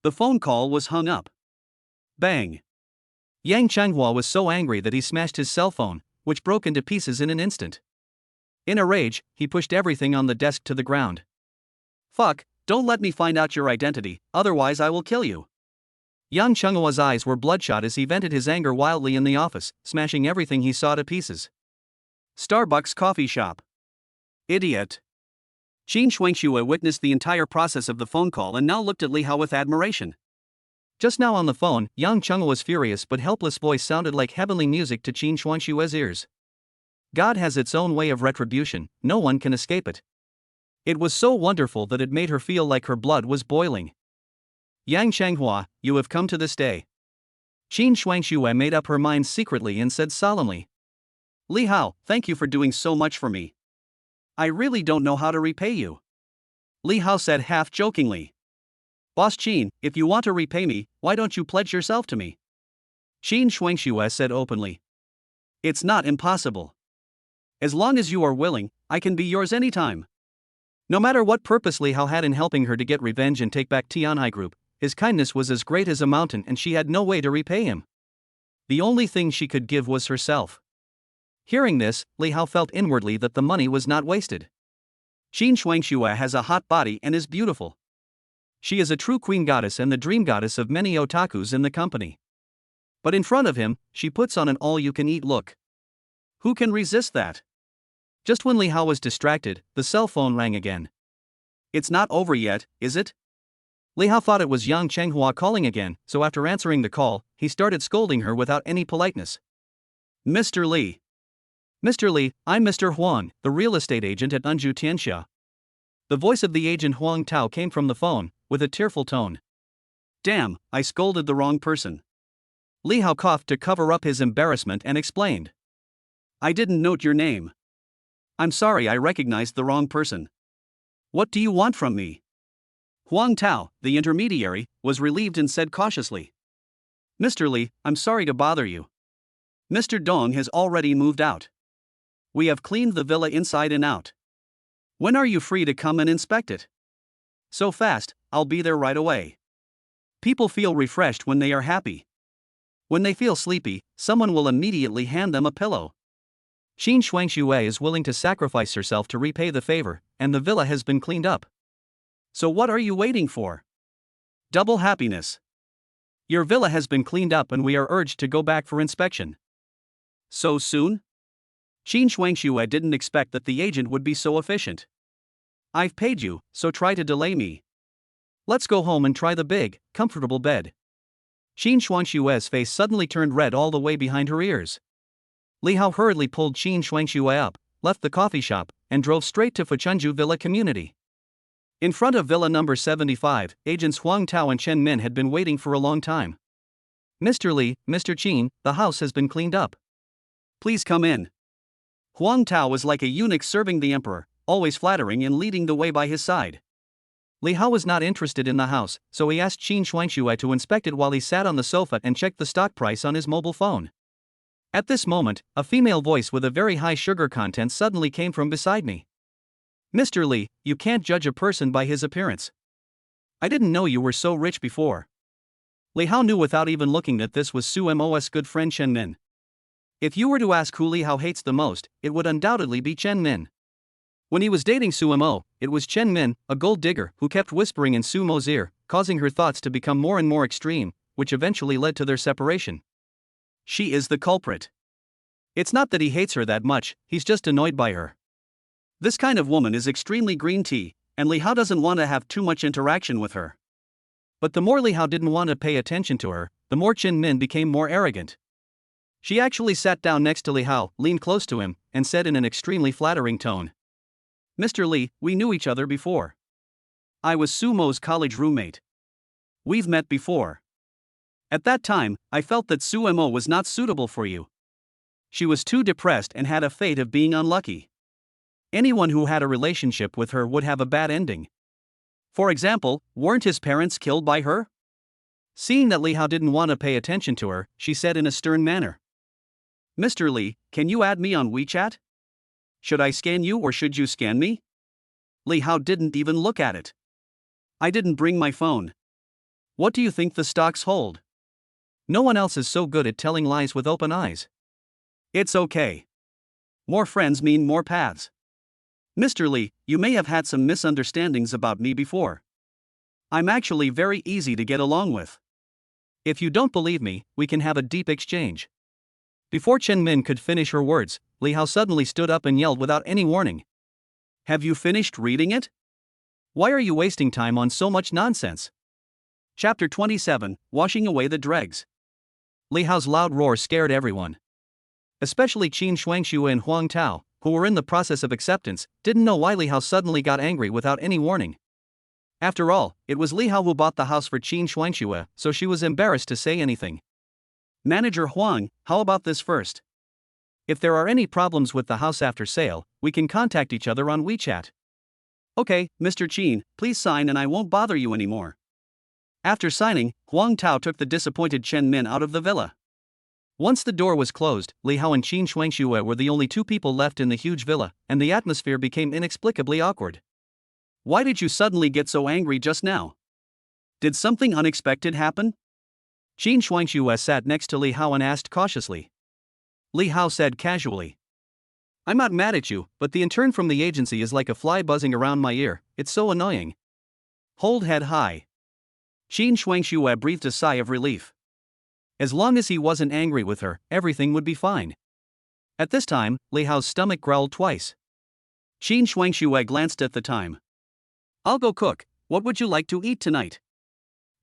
A: The phone call was hung up. Bang! Yang Chenghua was so angry that he smashed his cell phone, which broke into pieces in an instant. In a rage, he pushed everything on the desk to the ground. Fuck, don't let me find out your identity, otherwise I will kill you. Yang Chenghua's eyes were bloodshot as he vented his anger wildly in the office, smashing everything he saw to pieces. Starbucks coffee shop. Idiot. Qin Shuangxue witnessed the entire process of the phone call and now looked at Li Hao with admiration. Just now on the phone, Yang Chenghua's furious but helpless voice sounded like heavenly music to Qin Shuangxue's ears. God has its own way of retribution, no one can escape it. It was so wonderful that it made her feel like her blood was boiling. Yang Chenghua, you have come to this day. Qin Shuangxue made up her mind secretly and said solemnly. Li Hao, thank you for doing so much for me. I really don't know how to repay you. Li Hao said half-jokingly. Boss Qin, if you want to repay me, why don't you pledge yourself to me? Qin Shuangxue said openly. It's not impossible. As long as you are willing, I can be yours anytime. No matter what purpose Li Hao had in helping her to get revenge and take back Tianhai Group, his kindness was as great as a mountain and she had no way to repay him. The only thing she could give was herself. Hearing this, Li Hao felt inwardly that the money was not wasted. Qin Shuangxue has a hot body and is beautiful. She is a true queen goddess and the dream goddess of many otakus in the company. But in front of him, she puts on an all-you-can-eat look. Who can resist that? Just when Li Hao was distracted, the cell phone rang again. It's not over yet, is it? Li Hao thought it was Yang Chenghua calling again, so after answering the call, he started scolding her without any politeness. Mr. Li. Mr. Li, I'm Mr. Huang, the real estate agent at Anju Tianxia. The voice of the agent Huang Tao came from the phone, with a tearful tone. Damn, I scolded the wrong person. Li Hao coughed to cover up his embarrassment and explained. I didn't note your name. I'm sorry, I recognized the wrong person. What do you want from me? Huang Tao, the intermediary, was relieved and said cautiously. Mr. Li, I'm sorry to bother you. Mr. Dong has already moved out. We have cleaned the villa inside and out. When are you free to come and inspect it? So fast, I'll be there right away. People feel refreshed when they are happy. When they feel sleepy, someone will immediately hand them a pillow. Qin Shuangxue is willing to sacrifice herself to repay the favor, and the villa has been cleaned up. So what are you waiting for? Double happiness. Your villa has been cleaned up and we are urged to go back for inspection. So soon? Qin Shuangxue didn't expect that the agent would be so efficient. I've paid you, so try to delay me. Let's go home and try the big, comfortable bed. Qin Shuangshue's face suddenly turned red all the way behind her ears. Li Hao hurriedly pulled Qin Shuangxue up, left the coffee shop, and drove straight to Fuchunju Villa Community. In front of Villa number 75, agents Huang Tao and Chen Min had been waiting for a long time. Mr. Li, Mr. Qin, the house has been cleaned up. Please come in. Huang Tao was like a eunuch serving the emperor, always flattering and leading the way by his side. Li Hao was not interested in the house, so he asked Qin Shuangxue to inspect it while he sat on the sofa and checked the stock price on his mobile phone. At this moment, a female voice with a very high sugar content suddenly came from beside me. Mr. Li, you can't judge a person by his appearance. I didn't know you were so rich before. Li Hao knew without even looking that this was Su Mo's good friend Chen Min. If you were to ask who Li Hao hates the most, it would undoubtedly be Chen Min. When he was dating Su Mo, it was Chen Min, a gold digger, who kept whispering in Su Mo's ear, causing her thoughts to become more and more extreme, which eventually led to their separation. She is the culprit. It's not that he hates her that much, he's just annoyed by her. This kind of woman is extremely green tea, and Li Hao doesn't want to have too much interaction with her. But the more Li Hao didn't want to pay attention to her, the more Chen Min became more arrogant. She actually sat down next to Li Hao, leaned close to him, and said in an extremely flattering tone, Mr. Li, we knew each other before. I was Su Mo's college roommate. We've met before. At that time, I felt that Su Mo was not suitable for you. She was too depressed and had a fate of being unlucky. Anyone who had a relationship with her would have a bad ending. For example, weren't his parents killed by her? Seeing that Li Hao didn't want to pay attention to her, she said in a stern manner, Mr. Li, can you add me on WeChat? Should I scan you or should you scan me? Li Hao didn't even look at it. I didn't bring my phone. What do you think the stocks hold? No one else is so good at telling lies with open eyes. It's okay. More friends mean more paths. Mr. Li, you may have had some misunderstandings about me before. I'm actually very easy to get along with. If you don't believe me, we can have a deep exchange. Before Chen Min could finish her words, Li Hao suddenly stood up and yelled without any warning. Have you finished reading it? Why are you wasting time on so much nonsense? Chapter 27, Washing Away the Dregs. Li Hao's loud roar scared everyone. Especially Qin Shuangxue and Huang Tao, who were in the process of acceptance, didn't know why Li Hao suddenly got angry without any warning. After all, it was Li Hao who bought the house for Qin Shuangxue, so she was embarrassed to say anything. Manager Huang, how about this first? If there are any problems with the house after sale, we can contact each other on WeChat. Okay, Mr. Qin, please sign and I won't bother you anymore. After signing, Huang Tao took the disappointed Chen Min out of the villa. Once the door was closed, Li Hao and Qin Shuangxue were the only two people left in the huge villa, and the atmosphere became inexplicably awkward. Why did you suddenly get so angry just now? Did something unexpected happen? Qin Shuangxue sat next to Li Hao and asked cautiously. Li Hao said casually, I'm not mad at you, but the intern from the agency is like a fly buzzing around my ear, it's so annoying. Hold head high. Qin Shuangxue breathed a sigh of relief. As long as he wasn't angry with her, everything would be fine. At this time, Li Hao's stomach growled twice. Qin Shuangxue glanced at the time. I'll go cook, what would you like to eat tonight?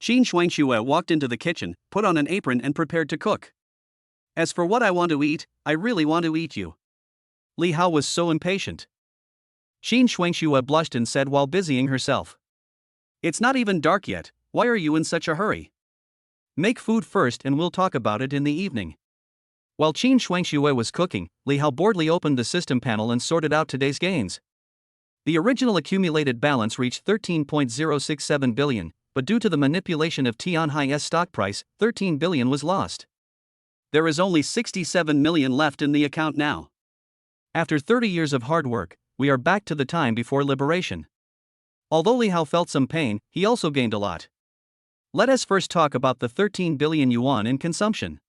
A: Qin Shuangxue walked into the kitchen, put on an apron and prepared to cook. As for what I want to eat, I really want to eat you. Li Hao was so impatient. Qin Shuangxue blushed and said while busying herself. It's not even dark yet, why are you in such a hurry? Make food first and we'll talk about it in the evening. While Qin Shuangxue was cooking, Li Hao boredly opened the system panel and sorted out today's gains. The original accumulated balance reached 13.067 billion, but due to the manipulation of Tianhai's stock price, 13 billion was lost. There is only 67 million left in the account now. After 30 years of hard work, we are back to the time before liberation. Although Li Hao felt some pain, he also gained a lot. Let us first talk about the 13 billion yuan in consumption.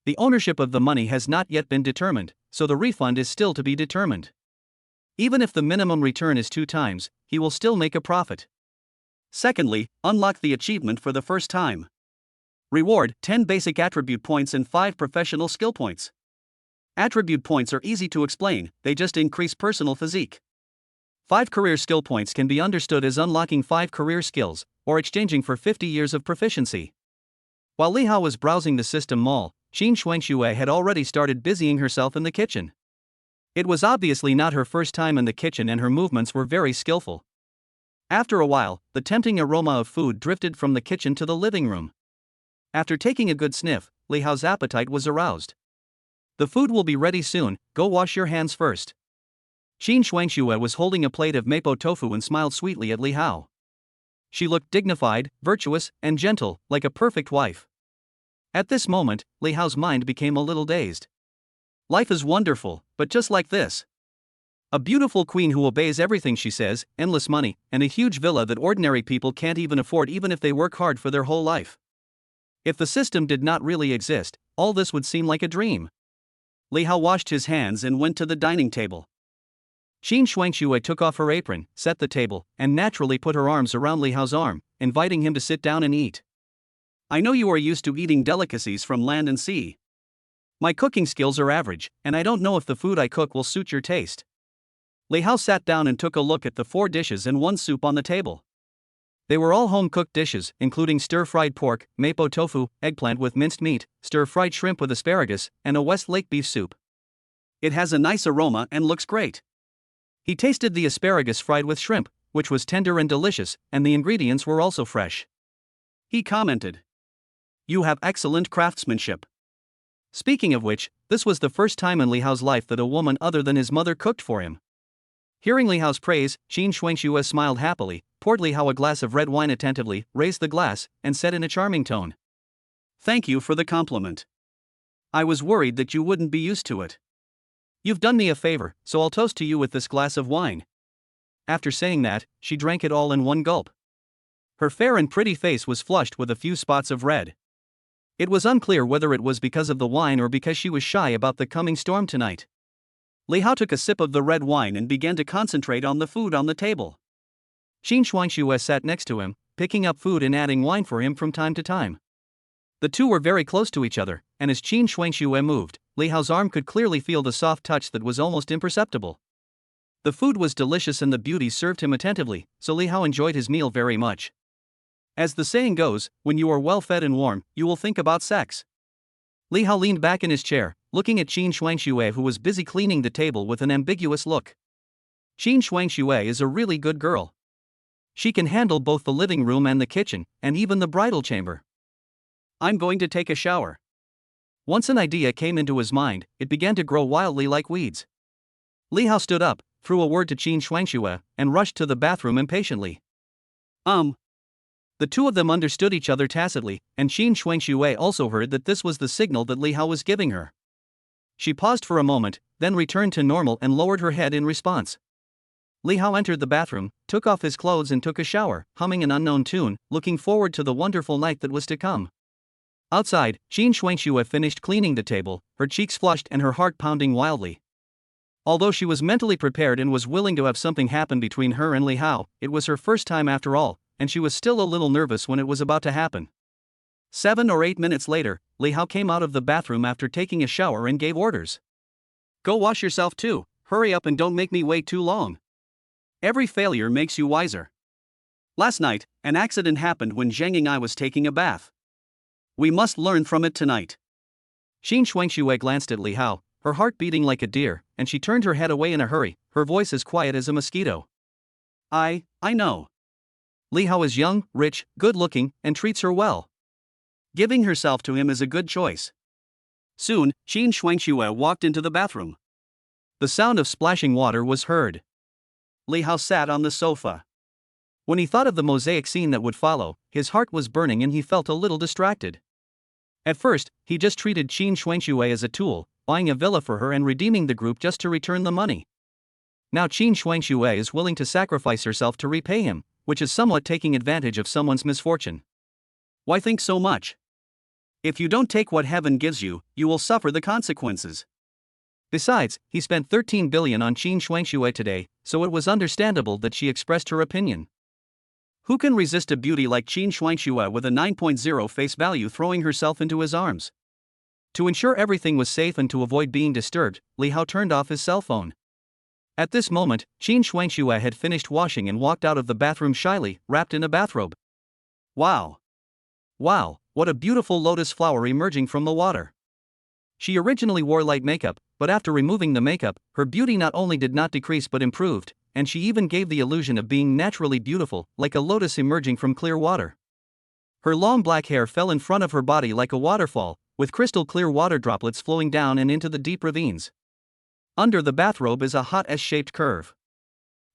A: The ownership of the money has not yet been determined, so the refund is still to be determined. Even if the minimum return is 2 times, he will still make a profit. Secondly, unlock the achievement for the first time. Reward 10 basic attribute points and 5 professional skill points. Attribute points are easy to explain, they just increase personal physique. 5 career skill points can be understood as unlocking 5 career skills, or exchanging for 50 years of proficiency. While Li Hao was browsing the system mall, Qin Shuangxue had already started busying herself in the kitchen. It was obviously not her first time in the kitchen and her movements were very skillful. After a while, the tempting aroma of food drifted from the kitchen to the living room. After taking a good sniff, Li Hao's appetite was aroused. The food will be ready soon, go wash your hands first. Qin Shuangxue was holding a plate of mapo tofu and smiled sweetly at Li Hao. She looked dignified, virtuous, and gentle, like a perfect wife. At this moment, Li Hao's mind became a little dazed. Life is wonderful, but just like this. A beautiful queen who obeys everything she says, endless money, and a huge villa that ordinary people can't even afford even if they work hard for their whole life. If the system did not really exist, all this would seem like a dream. Li Hao washed his hands and went to the dining table. Qin Shuangxue took off her apron, set the table, and naturally put her arms around Li Hao's arm, inviting him to sit down and eat. I know you are used to eating delicacies from land and sea. My cooking skills are average, and I don't know if the food I cook will suit your taste. Li Hao sat down and took a look at the 4 dishes and 1 soup on the table. They were all home-cooked dishes, including stir-fried pork, mapo tofu, eggplant with minced meat, stir-fried shrimp with asparagus, and a Westlake beef soup. It has a nice aroma and looks great. He tasted the asparagus fried with shrimp, which was tender and delicious, and the ingredients were also fresh. He commented, "You have excellent craftsmanship." Speaking of which, this was the first time in Li Hao's life that a woman other than his mother cooked for him. Hearing Li Hao's praise, Qin Shuangxue smiled happily, poured Li Hao a glass of red wine attentively, raised the glass, and said in a charming tone, "Thank you for the compliment. I was worried that you wouldn't be used to it. You've done me a favor, so I'll toast to you with this glass of wine." After saying that, she drank it all in one gulp. Her fair and pretty face was flushed with a few spots of red. It was unclear whether it was because of the wine or because she was shy about the coming storm tonight. Li Hao took a sip of the red wine and began to concentrate on the food on the table. Qin Shuangxue sat next to him, picking up food and adding wine for him from time to time. The two were very close to each other, and as Qin Shuangxue moved, Li Hao's arm could clearly feel the soft touch that was almost imperceptible. The food was delicious and the beauties served him attentively, so Li Hao enjoyed his meal very much. As the saying goes, when you are well fed and warm, you will think about sex. Li Hao leaned back in his chair, looking at Qin Shuangxue who was busy cleaning the table with an ambiguous look. Qin Shuangxue is a really good girl. She can handle both the living room and the kitchen, and even the bridal chamber. I'm going to take a shower. Once an idea came into his mind, it began to grow wildly like weeds. Li Hao stood up, threw a word to Qin Shuangxue, and rushed to the bathroom impatiently. The two of them understood each other tacitly, and Qin Shuangxue also heard that this was the signal that Li Hao was giving her. She paused for a moment, then returned to normal and lowered her head in response. Li Hao entered the bathroom, took off his clothes and took a shower, humming an unknown tune, looking forward to the wonderful night that was to come. Outside, Qin Shuangxue finished cleaning the table, her cheeks flushed and her heart pounding wildly. Although she was mentally prepared and was willing to have something happen between her and Li Hao, it was her first time after all, and she was still a little nervous when it was about to happen. 7 or 8 minutes later, Li Hao came out of the bathroom after taking a shower and gave orders. "Go wash yourself too, hurry up and don't make me wait too long. Every failure makes you wiser. Last night, an accident happened when Zhang and I was taking a bath. We must learn from it tonight." Qin Shuangxue glanced at Li Hao, her heart beating like a deer, and she turned her head away in a hurry, her voice as quiet as a mosquito. I know. Li Hao is young, rich, good-looking, and treats her well. Giving herself to him is a good choice. Soon, Qin Shuangxue walked into the bathroom. The sound of splashing water was heard. Li Hao sat on the sofa. When he thought of the mosaic scene that would follow, his heart was burning and he felt a little distracted. At first, he just treated Qin Shuangxue as a tool, buying a villa for her and redeeming the group just to return the money. Now Qin Shuangxue is willing to sacrifice herself to repay him, which is somewhat taking advantage of someone's misfortune. Why think so much? If you don't take what heaven gives you, you will suffer the consequences. Besides, he spent 13 billion on Qin Shuangxue today, so it was understandable that she expressed her opinion. Who can resist a beauty like Qin Shuangxue with a 9.0 face value throwing herself into his arms? To ensure everything was safe and to avoid being disturbed, Li Hao turned off his cell phone. At this moment, Qin Shuangxue had finished washing and walked out of the bathroom shyly, wrapped in a bathrobe. Wow! Wow, what a beautiful lotus flower emerging from the water. She originally wore light makeup, but after removing the makeup, her beauty not only did not decrease but improved, and she even gave the illusion of being naturally beautiful, like a lotus emerging from clear water. Her long black hair fell in front of her body like a waterfall, with crystal clear water droplets flowing down and into the deep ravines. Under the bathrobe is a hot S-shaped curve.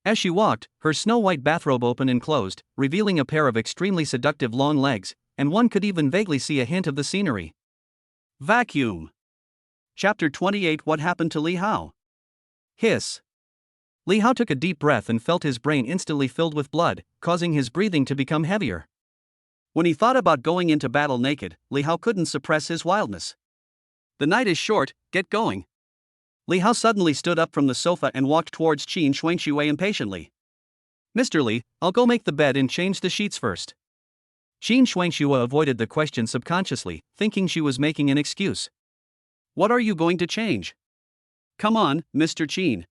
A: As she walked, her snow-white bathrobe opened and closed, revealing a pair of extremely seductive long legs, and one could even vaguely see a hint of the scenery. Vacuum. Chapter 28. What happened to Li Hao? Hiss. Li Hao took a deep breath and felt his brain instantly filled with blood, causing his breathing to become heavier. When he thought about going into battle naked, Li Hao couldn't suppress his wildness. The night is short, get going. Li Hao suddenly stood up from the sofa and walked towards Qin Shuangxue impatiently. Mr. Li, I'll go make the bed and change the sheets first. Qin Shuangxue avoided the question subconsciously, thinking she was making an excuse. What are you going to change? Come on, Mr. Qin.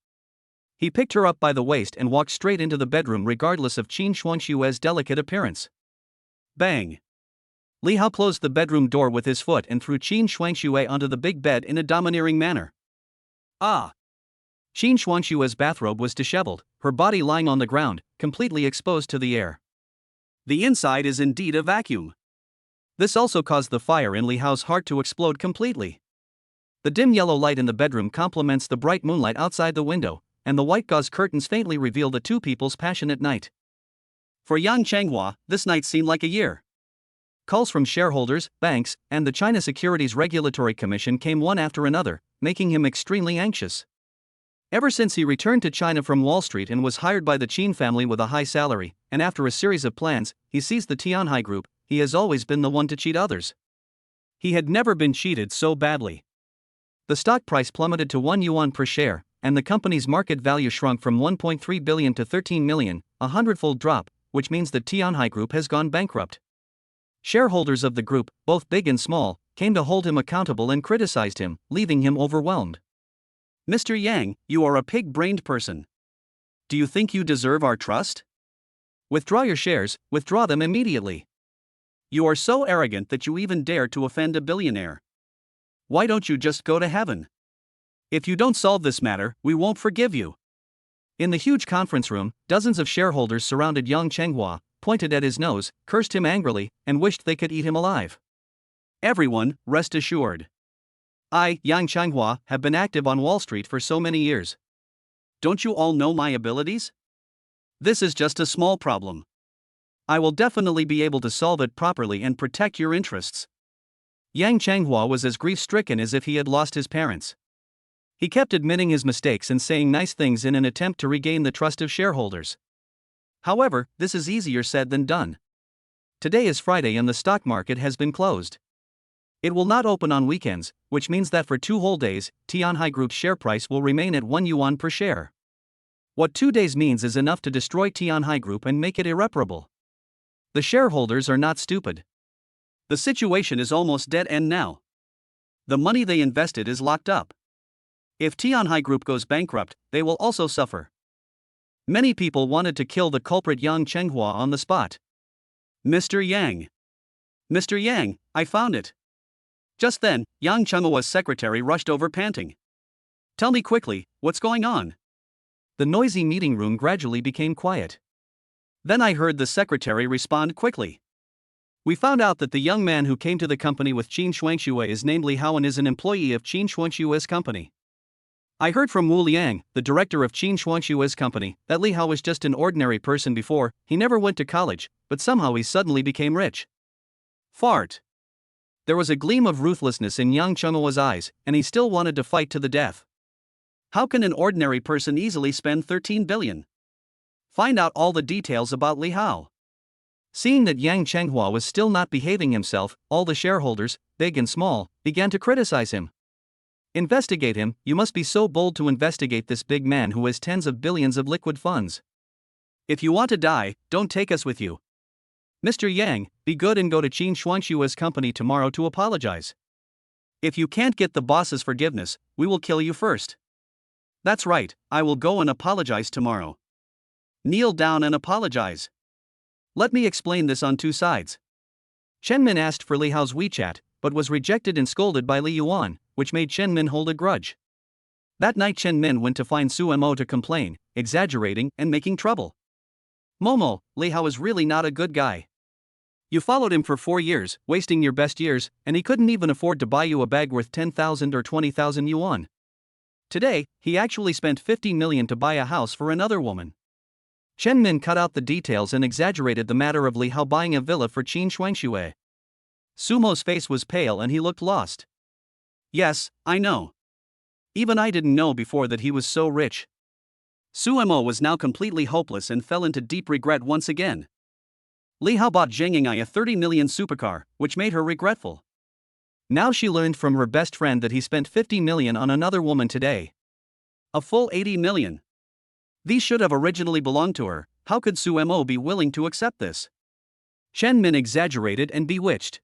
A: He picked her up by the waist and walked straight into the bedroom regardless of Qin Shuangxue's delicate appearance. Bang! Li Hao closed the bedroom door with his foot and threw Qin Shuangxue onto the big bed in a domineering manner. Ah! Qin Shuangxue's bathrobe was disheveled, her body lying on the ground, completely exposed to the air. The inside is indeed a vacuum. This also caused the fire in Li Hao's heart to explode completely. The dim yellow light in the bedroom complements the bright moonlight outside the window, and the white gauze curtains faintly reveal the two people's passionate night. For Yang Changhua, this night seemed like a year. Calls from shareholders, banks, and the China Securities Regulatory Commission came one after another, making him extremely anxious. Ever since he returned to China from Wall Street and was hired by the Qin family with a high salary, and after a series of plans, he seized the Tianhai Group, he has always been the one to cheat others. He had never been cheated so badly. The stock price plummeted to 1 yuan per share, and the company's market value shrunk from 1.3 billion to 13 million, a hundredfold drop, which means the Tianhai Group has gone bankrupt. Shareholders of the group, both big and small, came to hold him accountable and criticized him, leaving him overwhelmed. Mr. Yang, you are a pig-brained person. Do you think you deserve our trust? Withdraw your shares, withdraw them immediately. You are so arrogant that you even dare to offend a billionaire. Why don't you just go to heaven? If you don't solve this matter, we won't forgive you. In the huge conference room, dozens of shareholders surrounded Yang Changhua, pointed at his nose, cursed him angrily, and wished they could eat him alive. Everyone, rest assured. I, Yang Changhua, have been active on Wall Street for so many years. Don't you all know my abilities? This is just a small problem. I will definitely be able to solve it properly and protect your interests. Yang Changhua was as grief-stricken as if he had lost his parents. He kept admitting his mistakes and saying nice things in an attempt to regain the trust of shareholders. However, this is easier said than done. Today is Friday and the stock market has been closed. It will not open on weekends, which means that for 2 whole days, Tianhai Group's share price will remain at 1 yuan per share. What 2 days means is enough to destroy Tianhai Group and make it irreparable. The shareholders are not stupid. The situation is almost dead end now. The money they invested is locked up. If Tianhai Group goes bankrupt, they will also suffer. Many people wanted to kill the culprit Yang Changhua on the spot. Mr. Yang. Mr. Yang, I found it. Just then, Yang Chenghua's secretary rushed over panting. Tell me quickly, what's going on? The noisy meeting room gradually became quiet. Then I heard the secretary respond quickly. We found out that the young man who came to the company with Qin Shuangxue is named Li Hao and is an employee of Qin Shuangxue's company. I heard from Wu Liang, the director of Qin Shuangxue's company, that Li Hao was just an ordinary person before, he never went to college, but somehow he suddenly became rich. Fart. There was a gleam of ruthlessness in Yang Chenghua's eyes, and he still wanted to fight to the death. How can an ordinary person easily spend 13 billion? Find out all the details about Li Hao. Seeing that Yang Chenghua was still not behaving himself, all the shareholders, big and small, began to criticize him. Investigate him, you must be so bold to investigate this big man who has tens of billions of liquid funds. If you want to die, don't take us with you. Mr. Yang, be good and go to Qin Shuangshua's company tomorrow to apologize. If you can't get the boss's forgiveness, we will kill you first. That's right, I will go and apologize tomorrow. Kneel down and apologize. Let me explain this on two sides. Chen Min asked for Li Hao's WeChat, but was rejected and scolded by Li Yuan, which made Chen Min hold a grudge. That night Chen Min went to find Su Mo to complain, exaggerating and making trouble. Momo, Li Hao is really not a good guy. You followed him for 4 years, wasting your best years, and he couldn't even afford to buy you a bag worth 10,000 or 20,000 yuan. Today, he actually spent 50 million to buy a house for another woman. Chen Min cut out the details and exaggerated the matter of Li Hao buying a villa for Qin Shuangxue. Sumo's face was pale and he looked lost. Yes, I know. Even I didn't know before that he was so rich. Sumo was now completely hopeless and fell into deep regret once again. Li Hao bought Zheng Ying'ai a 30 million supercar, which made her regretful. Now she learned from her best friend that he spent 50 million on another woman today. A full 80 million. These should have originally belonged to her. How could Sumo be willing to accept this? Chen Min exaggerated and bewitched.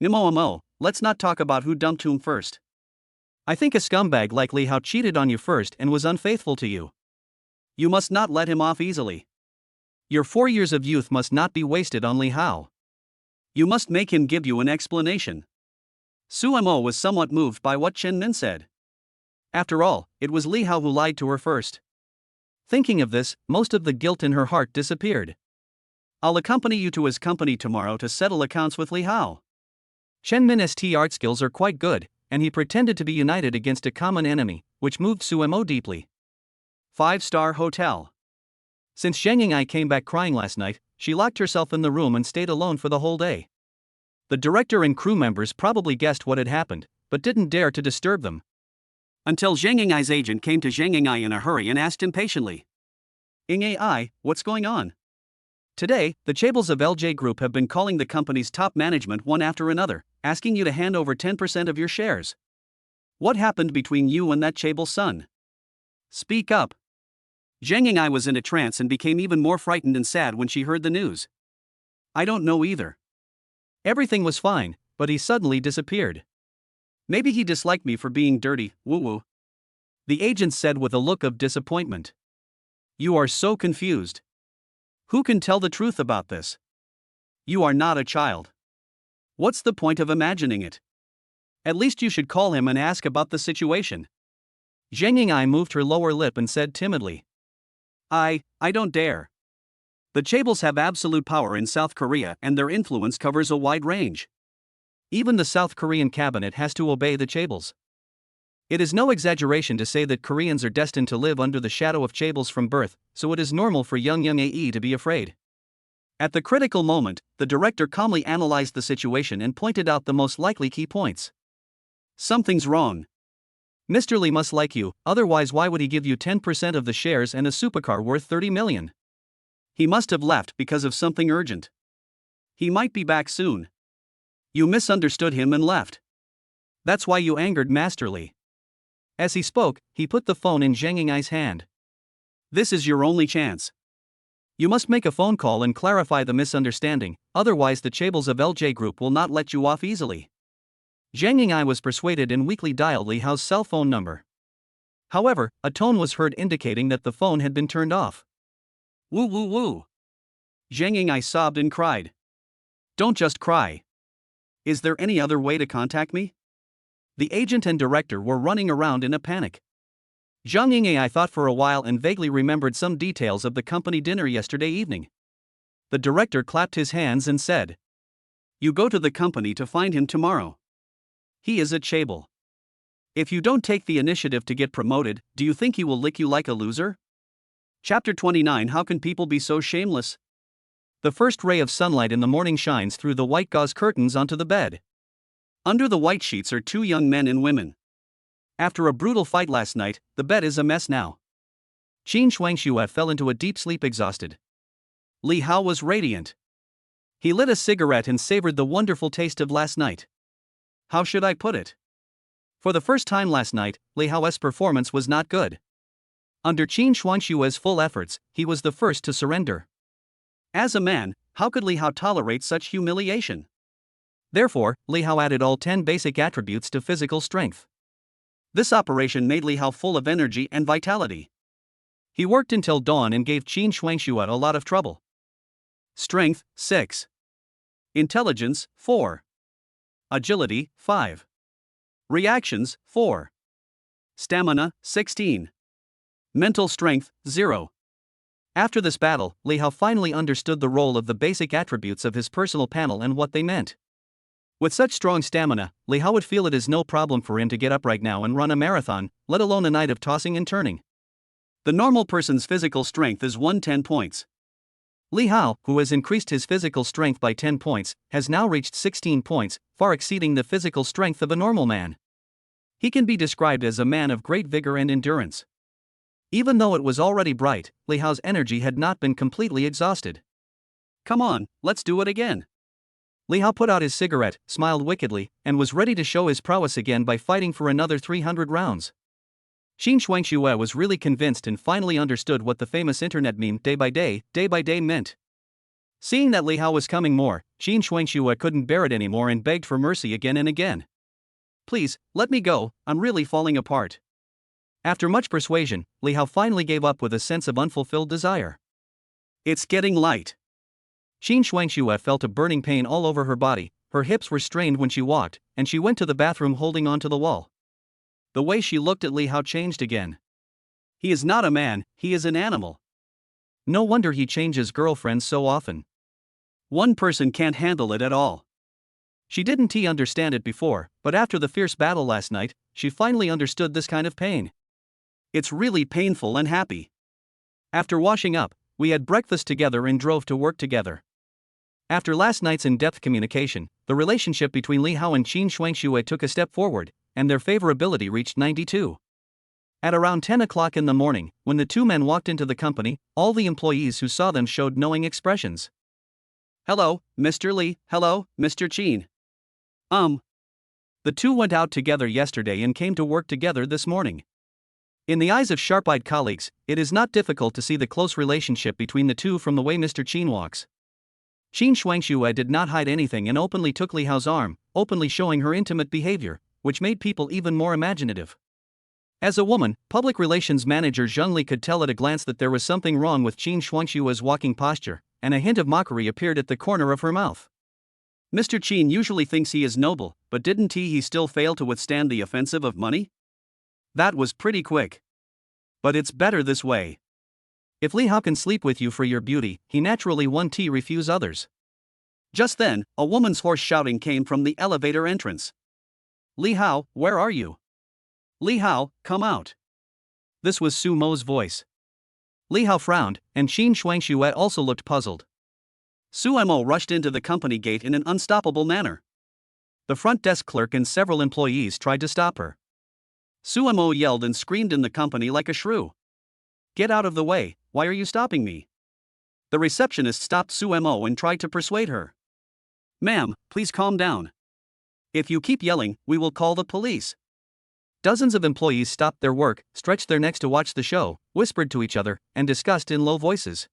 A: Nimo, let's not talk about who dumped whom first. I think a scumbag like Li Hao cheated on you first and was unfaithful to you. You must not let him off easily. Your 4 years of youth must not be wasted on Li Hao. You must make him give you an explanation. Sumo was somewhat moved by what Chen Min said. After all, it was Li Hao who lied to her first. Thinking of this, most of the guilt in her heart disappeared. I'll accompany you to his company tomorrow to settle accounts with Li Hao. Chen Min's art skills are quite good, and he pretended to be united against a common enemy, which moved Sumo deeply. 5-star hotel. Since Zheng Ying'ai came back crying last night, she locked herself in the room and stayed alone for the whole day. The director and crew members probably guessed what had happened, but didn't dare to disturb them. Until Zheng Ying'ai's agent came to Zheng Ying'ai in a hurry and asked impatiently, Ying'ai, what's going on? Today, the chaebols of LJ Group have been calling the company's top management one after another, asking you to hand over 10% of your shares. What happened between you and that chaebol's son? Speak up. Zheng Ying'ai was in a trance and became even more frightened and sad when she heard the news. I don't know either. Everything was fine, but he suddenly disappeared. Maybe he disliked me for being dirty, woo-woo. The agent said with a look of disappointment. You are so confused. Who can tell the truth about this? You are not a child. What's the point of imagining it? At least you should call him and ask about the situation. Zheng Ying'ai moved her lower lip and said timidly. I don't dare. The chaebols have absolute power in South Korea and their influence covers a wide range. Even the South Korean cabinet has to obey the chaebols. It is no exaggeration to say that Koreans are destined to live under the shadow of chaebols from birth, so it is normal for young AE to be afraid. At the critical moment, the director calmly analyzed the situation and pointed out the most likely key points. Something's wrong. Mr. Lee must like you, otherwise why would he give you 10% of the shares and a supercar worth 30 million? He must have left because of something urgent. He might be back soon. You misunderstood him and left. That's why you angered Master Lee. As he spoke, he put the phone in Zheng Ying'ai's hand. This is your only chance. You must make a phone call and clarify the misunderstanding, otherwise the chaebols of LJ Group will not let you off easily. Zheng Ying'ai was persuaded and weakly dialed Li Hao's cell phone number. However, a tone was heard indicating that the phone had been turned off. Woo woo woo. Zheng Ying'ai sobbed and cried. Don't just cry. Is there any other way to contact me? The agent and director were running around in a panic. Zhang Ying'ai thought for a while and vaguely remembered some details of the company dinner yesterday evening. The director clapped his hands and said, You go to the company to find him tomorrow. He is a chaebol. If you don't take the initiative to get promoted, do you think he will lick you like a loser? Chapter 29 How can people be so shameless? The first ray of sunlight in the morning shines through the white gauze curtains onto the bed. Under the white sheets are 2 young men and women. After a brutal fight last night, the bed is a mess now. Qin Shuangxue fell into a deep sleep exhausted. Li Hao was radiant. He lit a cigarette and savored the wonderful taste of last night. How should I put it? For the first time last night, Li Hao's performance was not good. Under Qin Shuangshue's full efforts, he was the first to surrender. As a man, how could Li Hao tolerate such humiliation? Therefore, Li Hao added all 10 basic attributes to physical strength. This operation made Li Hao full of energy and vitality. He worked until dawn and gave Qin Shuangshue a lot of trouble. Strength, 6. Intelligence, 4. Agility, 5. Reactions, 4. Stamina, 16. Mental strength, 0. After this battle, Li Hao finally understood the role of the basic attributes of his personal panel and what they meant. With such strong stamina, Li Hao would feel it is no problem for him to get up right now and run a marathon, let alone a night of tossing and turning. The normal person's physical strength is 110 points. Li Hao, who has increased his physical strength by 10 points, has now reached 16 points, far exceeding the physical strength of a normal man. He can be described as a man of great vigor and endurance. Even though it was already bright, Li Hao's energy had not been completely exhausted. Come on, let's do it again. Li Hao put out his cigarette, smiled wickedly, and was ready to show his prowess again by fighting for another 300 rounds. Qin Shuangshue was really convinced and finally understood what the famous internet meme day by day meant. Seeing that Li Hao was coming more, Qin Shuangshue couldn't bear it anymore and begged for mercy again and again. Please, let me go, I'm really falling apart. After much persuasion, Li Hao finally gave up with a sense of unfulfilled desire. It's getting light. Qin Shuangshue felt a burning pain all over her body, her hips were strained when she walked, and she went to the bathroom holding onto the wall. The way she looked at Li Hao changed again. He is not a man, he is an animal. No wonder he changes girlfriends so often. One person can't handle it at all. She didn't understand it before, but after the fierce battle last night, she finally understood this kind of pain. It's really painful and happy. After washing up, we had breakfast together and drove to work together. After last night's in-depth communication, the relationship between Li Hao and Qin Shuangshue took a step forward, and their favorability reached 92. At around 10 o'clock in the morning, when the two men walked into the company, all the employees who saw them showed knowing expressions. Hello, Mr. Li, hello, Mr. Qin. The two went out together yesterday and came to work together this morning. In the eyes of sharp-eyed colleagues, it is not difficult to see the close relationship between the two from the way Mr. Qin walks. Qin Shuangshue did not hide anything and openly took Li Hao's arm, openly showing her intimate behavior, which made people even more imaginative. As a woman, public relations manager Zheng Li could tell at a glance that there was something wrong with Qin Shuangshue's walking posture, and a hint of mockery appeared at the corner of her mouth. Mr. Qin usually thinks he is noble, but didn't he still fail to withstand the offensive of money? That was pretty quick. But it's better this way. If Li Hao can sleep with you for your beauty, he naturally won't refuse others. Just then, a woman's hoarse shouting came from the elevator entrance. Li Hao, where are you? Li Hao, come out. This was Su Mo's voice. Li Hao frowned, and Qin Shuangshue also looked puzzled. Su Mo rushed into the company gate in an unstoppable manner. The front desk clerk and several employees tried to stop her. Su Mo yelled and screamed in the company like a shrew. Get out of the way, why are you stopping me? The receptionist stopped Su Mo and tried to persuade her. Ma'am, please calm down. If you keep yelling, we will call the police. Dozens of employees stopped their work, stretched their necks to watch the show, whispered to each other, and discussed in low voices.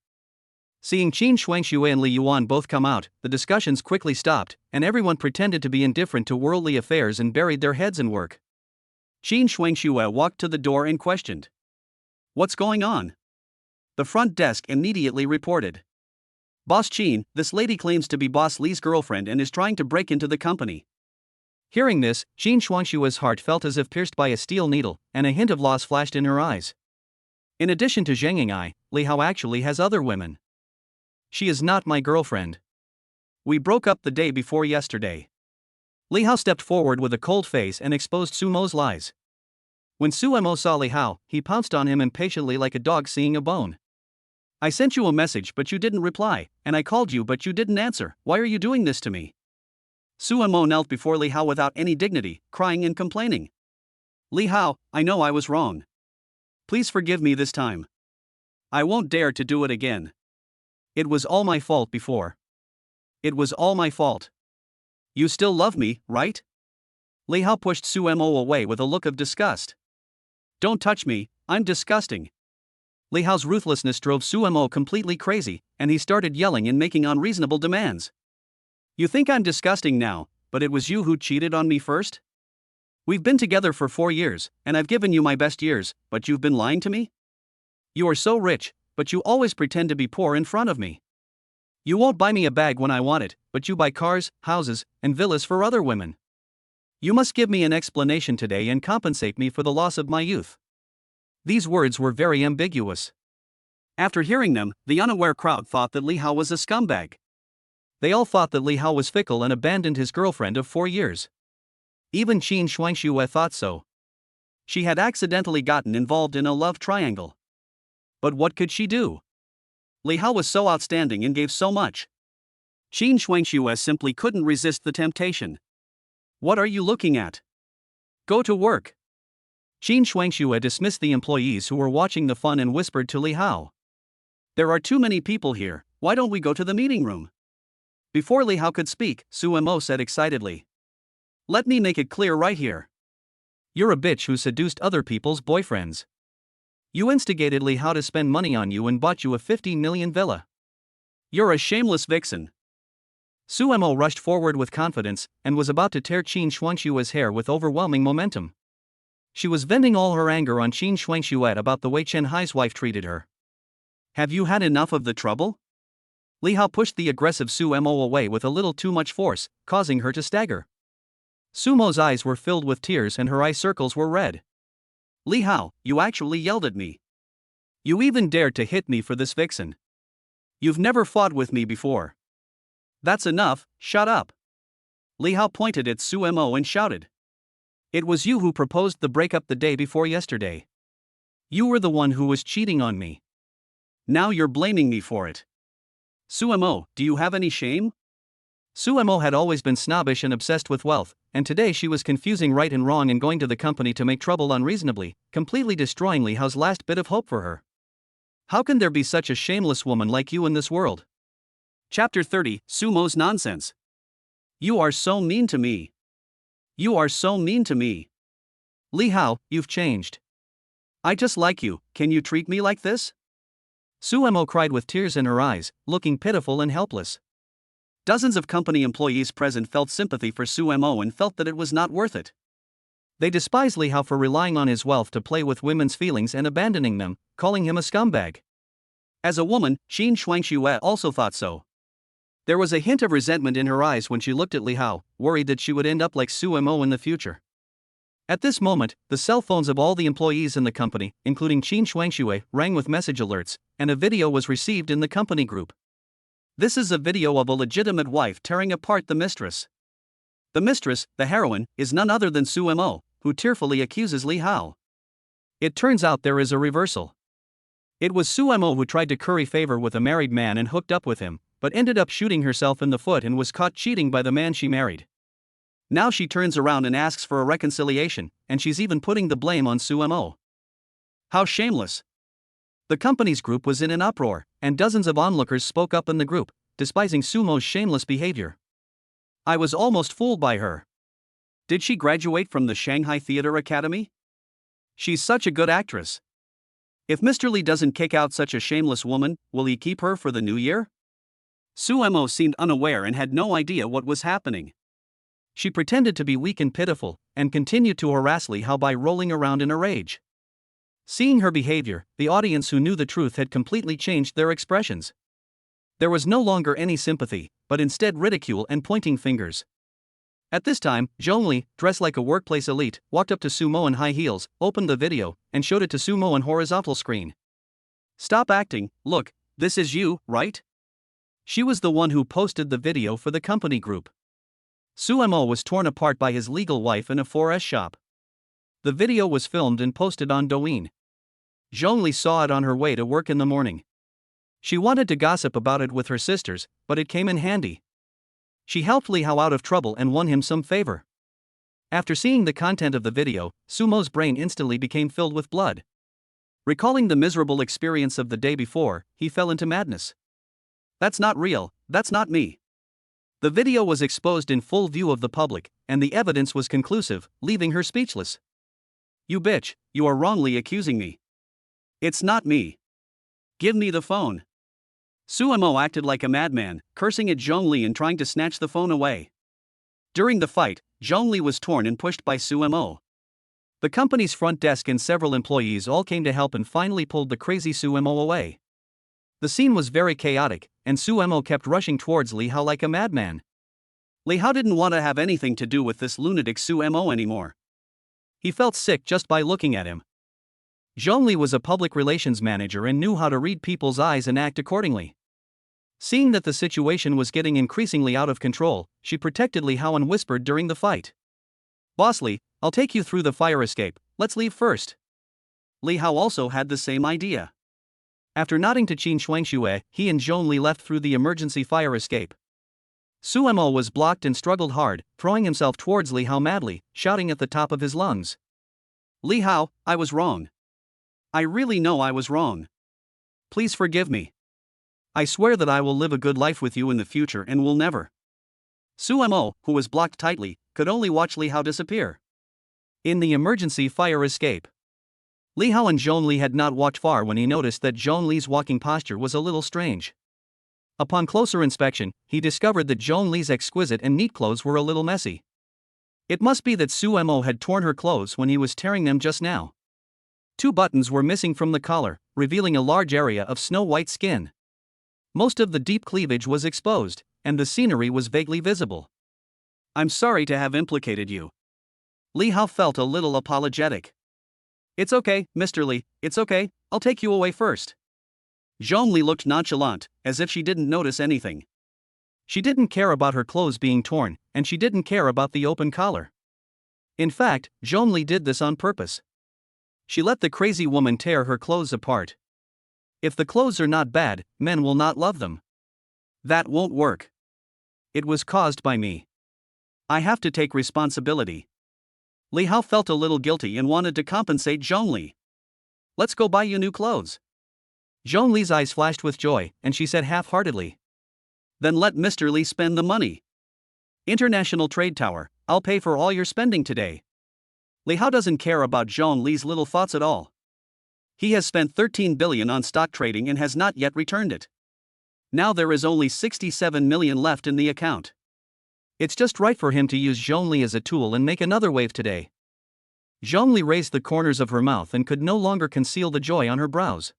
A: Seeing Qin Shuangshue and Li Yuan both come out, the discussions quickly stopped, and everyone pretended to be indifferent to worldly affairs and buried their heads in work. Qin Shuangshue walked to the door and questioned. What's going on? The front desk immediately reported. Boss Qin, this lady claims to be Boss Li's girlfriend and is trying to break into the company. Hearing this, Qin Shuangshue's heart felt as if pierced by a steel needle, and a hint of loss flashed in her eyes. In addition to Zheng Ying'ai, Li Hao actually has other women. She is not my girlfriend. We broke up the day before yesterday. Li Hao stepped forward with a cold face and exposed Su Mo's lies. When Su Mo saw Li Hao, he pounced on him impatiently like a dog seeing a bone. I sent you a message but you didn't reply, and I called you but you didn't answer. Why are you doing this to me? Su Mo knelt before Li Hao without any dignity, crying and complaining. Li Hao, I know I was wrong. Please forgive me this time. I won't dare to do it again. It was all my fault before. it was all my fault. You still love me, right? Li Hao pushed Su Mo away with a look of disgust. Don't touch me, I'm disgusting. Li Hao's ruthlessness drove Su Mo completely crazy, and he started yelling and making unreasonable demands. You think I'm disgusting now, but it was you who cheated on me first? We've been together for 4 years, and I've given you my best years, but you've been lying to me? You are so rich, but you always pretend to be poor in front of me. You won't buy me a bag when I want it, but you buy cars, houses, and villas for other women. You must give me an explanation today and compensate me for the loss of my youth. These words were very ambiguous. After hearing them, the unaware crowd thought that Li Hao was a scumbag. They all thought that Li Hao was fickle and abandoned his girlfriend of 4 years. Even Qin Shuangxue thought so. She had accidentally gotten involved in a love triangle. But what could she do? Li Hao was so outstanding and gave so much. Qin Shuangxue simply couldn't resist the temptation. What are you looking at? Go to work. Qin Shuangxue dismissed the employees who were watching the fun and whispered to Li Hao. There are too many people here, why don't we go to the meeting room? Before Li Hao could speak, Su Mo said excitedly. Let me make it clear right here. You're a bitch who seduced other people's boyfriends. You instigated Li Hao to spend money on you and bought you a 50 million villa. You're a shameless vixen. Su Mo rushed forward with confidence and was about to tear Qin Shuangxue's hair with overwhelming momentum. She was venting all her anger on Qin Shuangxue about the way Chen Hai's wife treated her. Have you had enough of the trouble? Li Hao pushed the aggressive Su Mo away with a little too much force, causing her to stagger. Su Mo's eyes were filled with tears and her eye circles were red. Li Hao, you actually yelled at me. You even dared to hit me for this vixen. You've never fought with me before. That's enough, shut up. Li Hao pointed at Su Mo and shouted. It was you who proposed the breakup the day before yesterday. You were the one who was cheating on me. Now you're blaming me for it. Su Mo, do you have any shame? Su Mo had always been snobbish and obsessed with wealth, and today she was confusing right and wrong and going to the company to make trouble unreasonably, completely destroying Li Hao's last bit of hope for her. How can there be such a shameless woman like you in this world? Chapter 30, Su Mo's Nonsense. You are so mean to me. You are so mean to me. Li Hao, you've changed. I just like you, can you treat me like this? Su Mo cried with tears in her eyes, looking pitiful and helpless. Dozens of company employees present felt sympathy for Su Mo and felt that it was not worth it. They despised Li Hao for relying on his wealth to play with women's feelings and abandoning them, calling him a scumbag. As a woman, Qin Shuangxue also thought so. There was a hint of resentment in her eyes when she looked at Li Hao, worried that she would end up like Su Mo in the future. At this moment, the cell phones of all the employees in the company, including Qin Shuangxue, rang with message alerts, and a video was received in the company group. This is a video of a legitimate wife tearing apart the mistress. The mistress, the heroine, is none other than Su Mo, who tearfully accuses Li Hao. It turns out there is a reversal. It was Su Mo who tried to curry favor with a married man and hooked up with him, but ended up shooting herself in the foot and was caught cheating by the man she married. Now she turns around and asks for a reconciliation, and she's even putting the blame on Su Mo. How shameless! The company's group was in an uproar, and dozens of onlookers spoke up in the group, despising Su Mo's shameless behavior. I was almost fooled by her. Did she graduate from the Shanghai Theater Academy? She's such a good actress. If Mr. Li doesn't kick out such a shameless woman, will he keep her for the new year? Su Mo seemed unaware and had no idea what was happening. She pretended to be weak and pitiful, and continued to harass Li Hao by rolling around in a rage. Seeing her behavior, the audience who knew the truth had completely changed their expressions. There was no longer any sympathy, but instead ridicule and pointing fingers. At this time, Zhongli, dressed like a workplace elite, walked up to Su Mo in high heels, opened the video, and showed it to Su Mo on horizontal screen. Stop acting, look, this is you, right? She was the one who posted the video for the company group. Su Mo was torn apart by his legal wife in a 4S shop. The video was filmed and posted on Douyin. Zhongli saw it on her way to work in the morning. She wanted to gossip about it with her sisters, but it came in handy. She helped Li Hao out of trouble and won him some favor. After seeing the content of the video, Su Mo's brain instantly became filled with blood. Recalling the miserable experience of the day before, he fell into madness. That's not real, that's not me. The video was exposed in full view of the public, and the evidence was conclusive, leaving her speechless. "You bitch, you are wrongly accusing me. It's not me. Give me the phone." Suemo acted like a madman, cursing at Zhongli and trying to snatch the phone away. During the fight, Zhongli was torn and pushed by Suemo. The company's front desk and several employees all came to help and finally pulled the crazy Suemo away. The scene was very chaotic, and Suemo kept rushing towards Li Hao like a madman. Li Hao didn't want to have anything to do with this lunatic Suemo anymore. He felt sick just by looking at him. Zhongli was a public relations manager and knew how to read people's eyes and act accordingly. Seeing that the situation was getting increasingly out of control, she protected Li Hao and whispered during the fight. "Boss Li, I'll take you through the fire escape, let's leave first." Li Hao also had the same idea. After nodding to Qin Shuangxue, he and Zhongli left through the emergency fire escape. Suemo was blocked and struggled hard, throwing himself towards Li Hao madly, shouting at the top of his lungs. "Li Hao, I was wrong. I really know I was wrong. Please forgive me. I swear that I will live a good life with you in the future and will never." Suemo, who was blocked tightly, could only watch Li Hao disappear. In the emergency fire escape, Li Hao and Zhongli had not walked far when he noticed that Zhongli's walking posture was a little strange. Upon closer inspection, he discovered that Zhongli's exquisite and neat clothes were a little messy. It must be that Suemo had torn her clothes when he was tearing them just now. 2 buttons were missing from the collar, revealing a large area of snow-white skin. Most of the deep cleavage was exposed, and the scenery was vaguely visible. "I'm sorry to have implicated you." Li Hao felt a little apologetic. "It's okay, Mr. Li, it's okay, I'll take you away first." Zhongli looked nonchalant, as if she didn't notice anything. She didn't care about her clothes being torn, and she didn't care about the open collar. In fact, Zhongli did this on purpose. She let the crazy woman tear her clothes apart. If the clothes are not bad, men will not love them. That won't work. It was caused by me. I have to take responsibility. Li Hao felt a little guilty and wanted to compensate Zhongli. "Let's go buy you new clothes." Zhongli's eyes flashed with joy, and she said half-heartedly, "Then let Mr. Li spend the money. International Trade Tower, I'll pay for all your spending today." Li Hao doesn't care about Zhongli's little thoughts at all. He has spent 13 billion on stock trading and has not yet returned it. Now there is only 67 million left in the account. It's just right for him to use Zhongli as a tool and make another wave today. Zhongli raised the corners of her mouth and could no longer conceal the joy on her brows.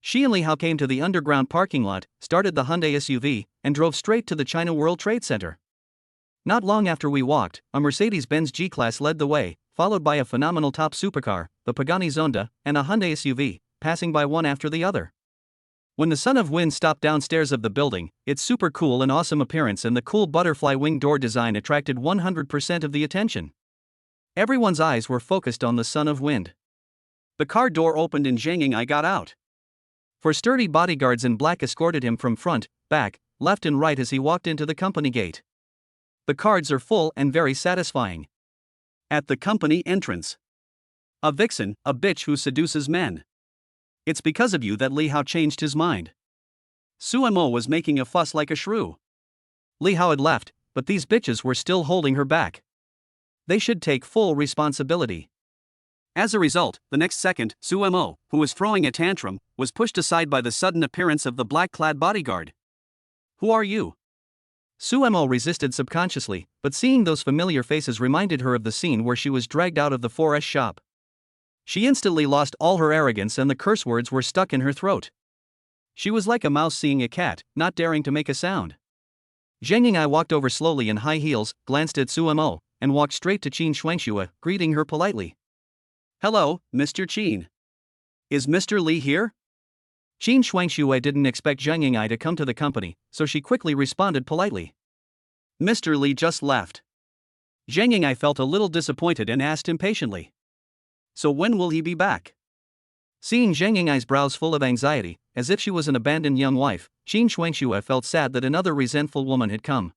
A: She and Li Hao came to the underground parking lot, started the Hyundai SUV, and drove straight to the China World Trade Center. Not long after we walked, a Mercedes-Benz G-Class led the way, followed by a phenomenal top supercar, the Pagani Zonda, and a Hyundai SUV, passing by one after the other. When the Son of Wind stopped downstairs of the building, its super cool and awesome appearance and the cool butterfly wing door design attracted 100% of the attention. Everyone's eyes were focused on the Son of Wind. The car door opened and Zhang Ying'ai got out. 4 sturdy bodyguards in black escorted him from front, back, left and right as he walked into the company gate. The cards are full and very satisfying. At the company entrance. "A vixen, a bitch who seduces men. It's because of you that Li Hao changed his mind." Suemo was making a fuss like a shrew. Li Hao had left, but these bitches were still holding her back. They should take full responsibility. As a result, the next second, Suemo, who was throwing a tantrum, was pushed aside by the sudden appearance of the black-clad bodyguard. "Who are you?" Suemo resisted subconsciously, but seeing those familiar faces reminded her of the scene where she was dragged out of the 4S shop. She instantly lost all her arrogance and the curse words were stuck in her throat. She was like a mouse seeing a cat, not daring to make a sound. Zhang Ying'ai walked over slowly in high heels, glanced at Suemo, and walked straight to Qin Shuangxue, greeting her politely. "Hello, Mr. Qin. Is Mr. Li here?" Qin Shuangxue didn't expect Zhang Ying'ai to come to the company, so she quickly responded politely. "Mr. Li just left." Zhang Ying'ai felt a little disappointed and asked impatiently, "So when will he be back?" Seeing Zhang Ying'ai's brows full of anxiety, as if she was an abandoned young wife, Qin Shuangxue felt sad that another resentful woman had come.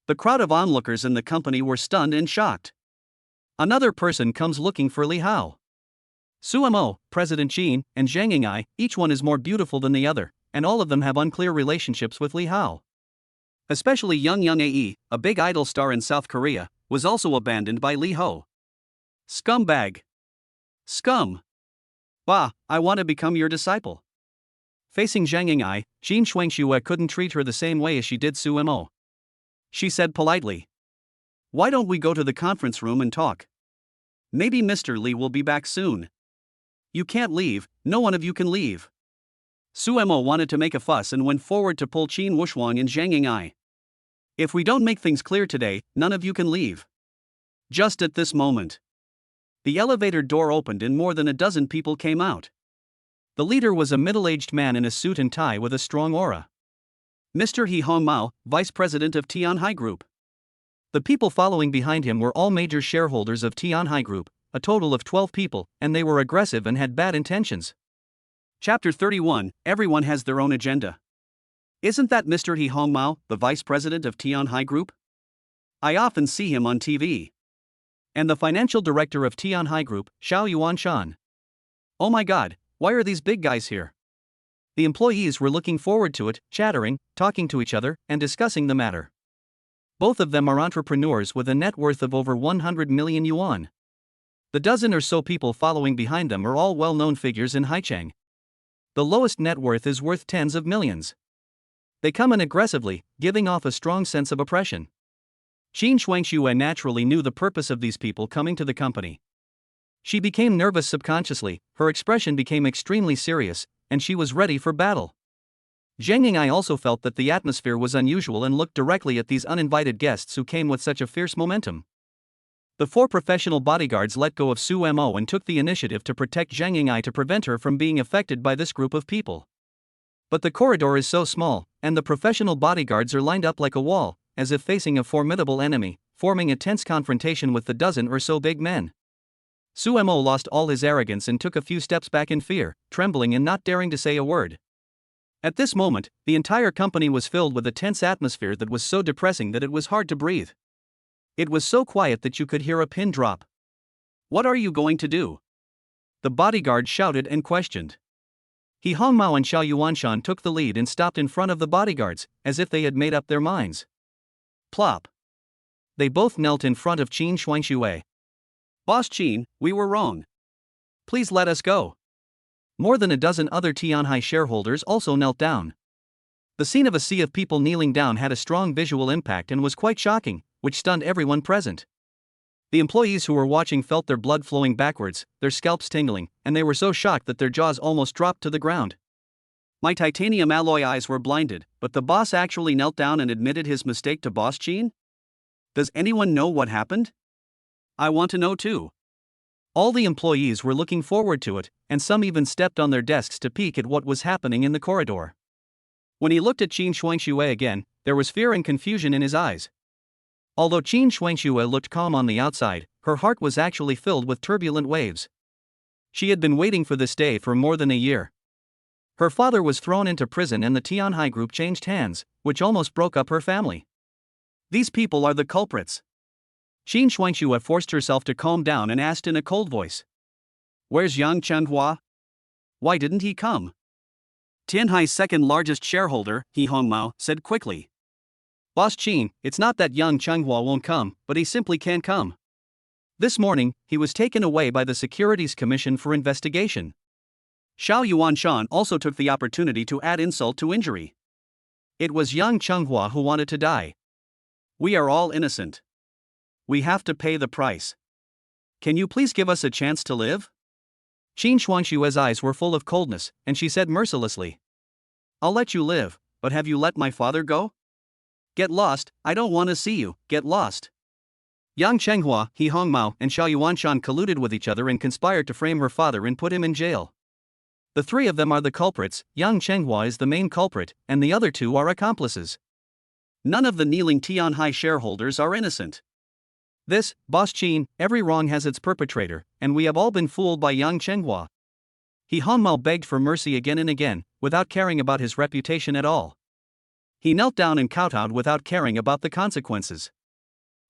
A: The crowd of onlookers in the company were stunned and shocked. Another person comes looking for Li Hao. Suemo, President Qin, and Zhang Ying'ai, each one is more beautiful than the other, and all of them have unclear relationships with Li Hao. Especially Young Ae, a big idol star in South Korea, was also abandoned by Lee Ho. Scumbag. Scum. Bah, I want to become your disciple. Facing Zhang Ying'ai, Jin Shuangxue couldn't treat her the same way as she did Su Mo. She said politely, "Why don't we go to the conference room and talk? Maybe Mr. Lee will be back soon." "You can't leave, no one of you can leave." Su Mo wanted to make a fuss and went forward to pull Qin Wushuang and Zhang Ying'ai. "If we don't make things clear today, none of you can leave." Just at this moment, the elevator door opened and more than a dozen people came out. The leader was a middle-aged man in a suit and tie with a strong aura. Mr. He Hongmao, vice president of Tianhai Group. The people following behind him were all major shareholders of Tianhai Group, a total of 12 people, and they were aggressive and had bad intentions. Chapter 31, Everyone has their own agenda. Isn't that Mr. He Hongmao, the vice president of Tianhai Group? I often see him on TV. And the financial director of Tianhai Group, Xiao Yuanshan. Oh my god, why are these big guys here? The employees were looking forward to it, chattering, talking to each other, and discussing the matter. Both of them are entrepreneurs with a net worth of over 100 million yuan. The dozen or so people following behind them are all well-known figures in Haicheng. The lowest net worth is worth tens of millions. They come in aggressively, giving off a strong sense of oppression. Qin Shuangxue naturally knew the purpose of these people coming to the company. She became nervous subconsciously, her expression became extremely serious, and she was ready for battle. Zhang Ying'ai also felt that the atmosphere was unusual and looked directly at these uninvited guests who came with such a fierce momentum. The 4 professional bodyguards let go of Su Mo and took the initiative to protect Zhang Ying'ai to prevent her from being affected by this group of people. But the corridor is so small, and the professional bodyguards are lined up like a wall, as if facing a formidable enemy, forming a tense confrontation with the dozen or so big men. Su Mo lost all his arrogance and took a few steps back in fear, trembling and not daring to say a word. At this moment, the entire company was filled with a tense atmosphere that was so depressing that it was hard to breathe. It was so quiet that you could hear a pin drop. "What are you going to do?" the bodyguard shouted and questioned. He Hongmao and Xiao Yuanshan took the lead and stopped in front of the bodyguards, as if they had made up their minds. Plop. They both knelt in front of Qin Shuangxue. "Boss Qin, we were wrong. Please let us go." More than a dozen other Tianhai shareholders also knelt down. The scene of a sea of people kneeling down had a strong visual impact and was quite shocking, which stunned everyone present. The employees who were watching felt their blood flowing backwards, their scalps tingling, and they were so shocked that their jaws almost dropped to the ground. My titanium alloy eyes were blinded, but the boss actually knelt down and admitted his mistake to Boss Qin? Does anyone know what happened? I want to know too. All the employees were looking forward to it, and some even stepped on their desks to peek at what was happening in the corridor. When he looked at Qin Shuangxue again, there was fear and confusion in his eyes. Although Qin Shuangxue looked calm on the outside, her heart was actually filled with turbulent waves. She had been waiting for this day for more than a year. Her father was thrown into prison and the Tianhai Group changed hands, which almost broke up her family. These people are the culprits. Qin Shuangxue forced herself to calm down and asked in a cold voice. "Where's Yang Chenhua? Why didn't he come?" Tianhai's second largest shareholder, He Hongmao, said quickly. "Boss Qin, it's not that Yang Chenhua won't come, but he simply can't come. This morning, he was taken away by the Securities Commission for investigation." Xiao Yuanshan also took the opportunity to add insult to injury. "It was Yang Chenhua who wanted to die. We are all innocent. We have to pay the price. Can you please give us a chance to live?" Qin Shuangxue's eyes were full of coldness, and she said mercilessly. "I'll let you live, but have you let my father go? Get lost, I don't want to see you, get lost." Yang Chenhua, He Hongmao, and Xiao Yuanshan colluded with each other and conspired to frame her father and put him in jail. The 3 of them are the culprits, Yang Chenhua is the main culprit, and the other 2 are accomplices. None of the kneeling Tianhai shareholders are innocent. This, Boss Qin, every wrong has its perpetrator, and we have all been fooled by Yang Chenhua. He Hongmao begged for mercy again and again, without caring about his reputation at all. He knelt down and kowtowed without caring about the consequences.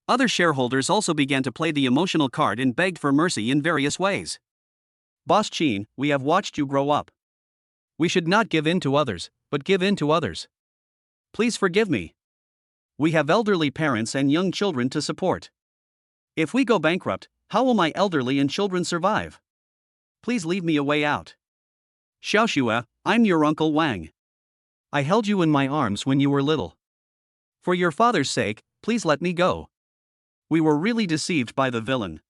A: Other shareholders also began to play the emotional card and begged for mercy in various ways. "Boss Qin, we have watched you grow up. We should not give in to others, but give in to others. Please forgive me." We have elderly parents and young children to support. If we go bankrupt, how will my elderly and children survive? Please leave me a way out. Xiaoxue, I'm your Uncle Wang. I held you in my arms when you were little. For your father's sake, please let me go. We were really deceived by the villain.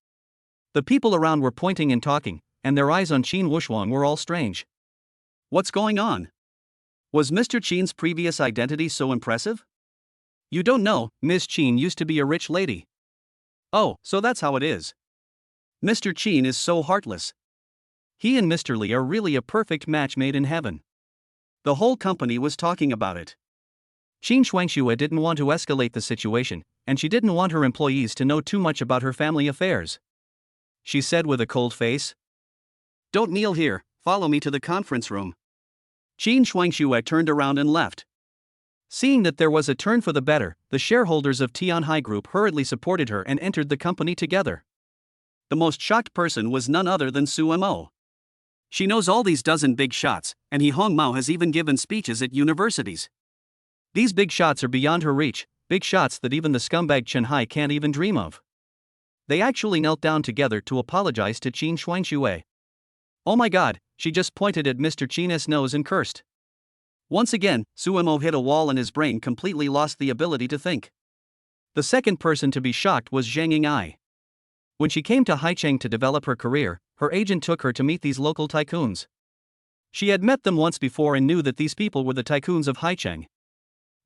A: The people around were pointing and talking, and their eyes on Qin Wuxuang were all strange. What's going on? Was Mr. Qin's previous identity so impressive? You don't know, Ms. Qin used to be a rich lady. Oh, so that's how it is. Mr. Qin is so heartless. He and Mr. Li are really a perfect match made in heaven. The whole company was talking about it. Qin Shuangxue didn't want to escalate the situation, and she didn't want her employees to know too much about her family affairs. She said with a cold face, "Don't kneel here, follow me to the conference room." Qin Shuangxue turned around and left. Seeing that there was a turn for the better, the shareholders of Tianhai Group hurriedly supported her and entered the company together. The most shocked person was none other than Su Mo. She knows all these dozen big shots, and He Hongmao has even given speeches at universities. These big shots are beyond her reach, big shots that even the scumbag Chen Hai can't even dream of. They actually knelt down together to apologize to Qin Shuangxue. Oh my god, she just pointed at Mr. Qin's nose and cursed. Once again, Su Mo hit a wall and his brain completely lost the ability to think. The second person to be shocked was Zhang Ying'ai. When she came to Haicheng to develop her career, her agent took her to meet these local tycoons. She had met them once before and knew that these people were the tycoons of Haicheng.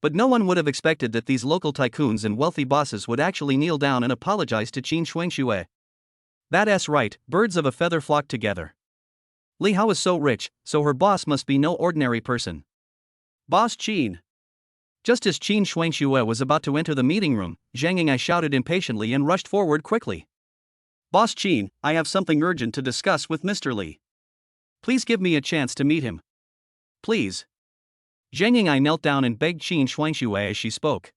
A: But no one would have expected that these local tycoons and wealthy bosses would actually kneel down and apologize to Qin Shuangxue. That's right, birds of a feather flock together. Li Hao is so rich, so her boss must be no ordinary person. Boss Qin. Just as Qin Shuangxue was about to enter the meeting room, Zhang Ying'ai shouted impatiently and rushed forward quickly. Boss Qin, I have something urgent to discuss with Mr. Li. Please give me a chance to meet him. Please. Zhang Ying'ai knelt down and begged Qin Shuangxue as she spoke.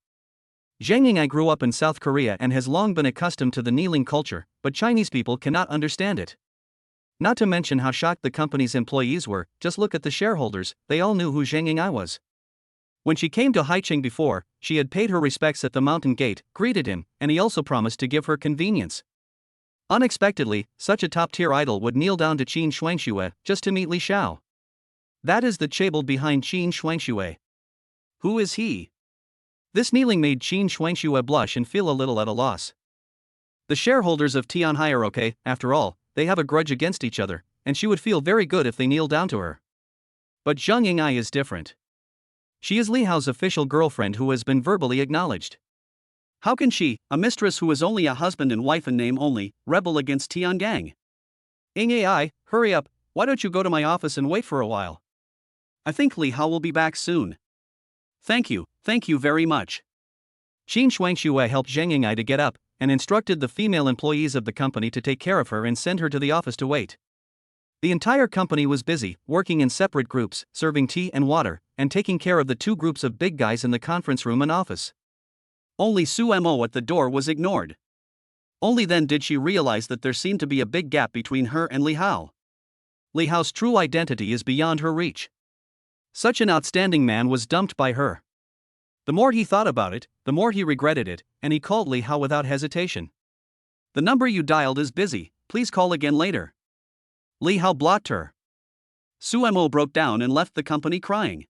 A: Zhang Ying'ai grew up in South Korea and has long been accustomed to the kneeling culture, but Chinese people cannot understand it. Not to mention how shocked the company's employees were, just look at the shareholders, they all knew who Zhang Ying'ai was. When she came to Haicheng before, she had paid her respects at the mountain gate, greeted him, and he also promised to give her convenience. Unexpectedly, such a top-tier idol would kneel down to Qin Shuangxue just to meet Li Xiao. That is the chaebol behind Qin Shuangxue. Who is he? This kneeling made Qin Shuangxue blush and feel a little at a loss. The shareholders of Tianhai are okay, after all, they have a grudge against each other, and she would feel very good if they kneel down to her. But Zhang Ying'ai is different. She is Li Hao's official girlfriend who has been verbally acknowledged. How can she, a mistress who is only a husband and wife in name only, rebel against Tiangang? Ying'ai, hurry up, why don't you go to my office and wait for a while? I think Li Hao will be back soon. Thank you very much. Qin Shuangxue helped Zhang Ying'ai to get up, and instructed the female employees of the company to take care of her and send her to the office to wait. The entire company was busy, working in separate groups, serving tea and water, and taking care of the two groups of big guys in the conference room and office. Only Su Mo at the door was ignored. Only then did she realize that there seemed to be a big gap between her and Li Hao. Li Hao's true identity is beyond her reach. Such an outstanding man was dumped by her. The more he thought about it, the more he regretted it, and he called Li Hao without hesitation. The number you dialed is busy, please call again later. Li Hao blocked her. Su Mo broke down and left the company crying.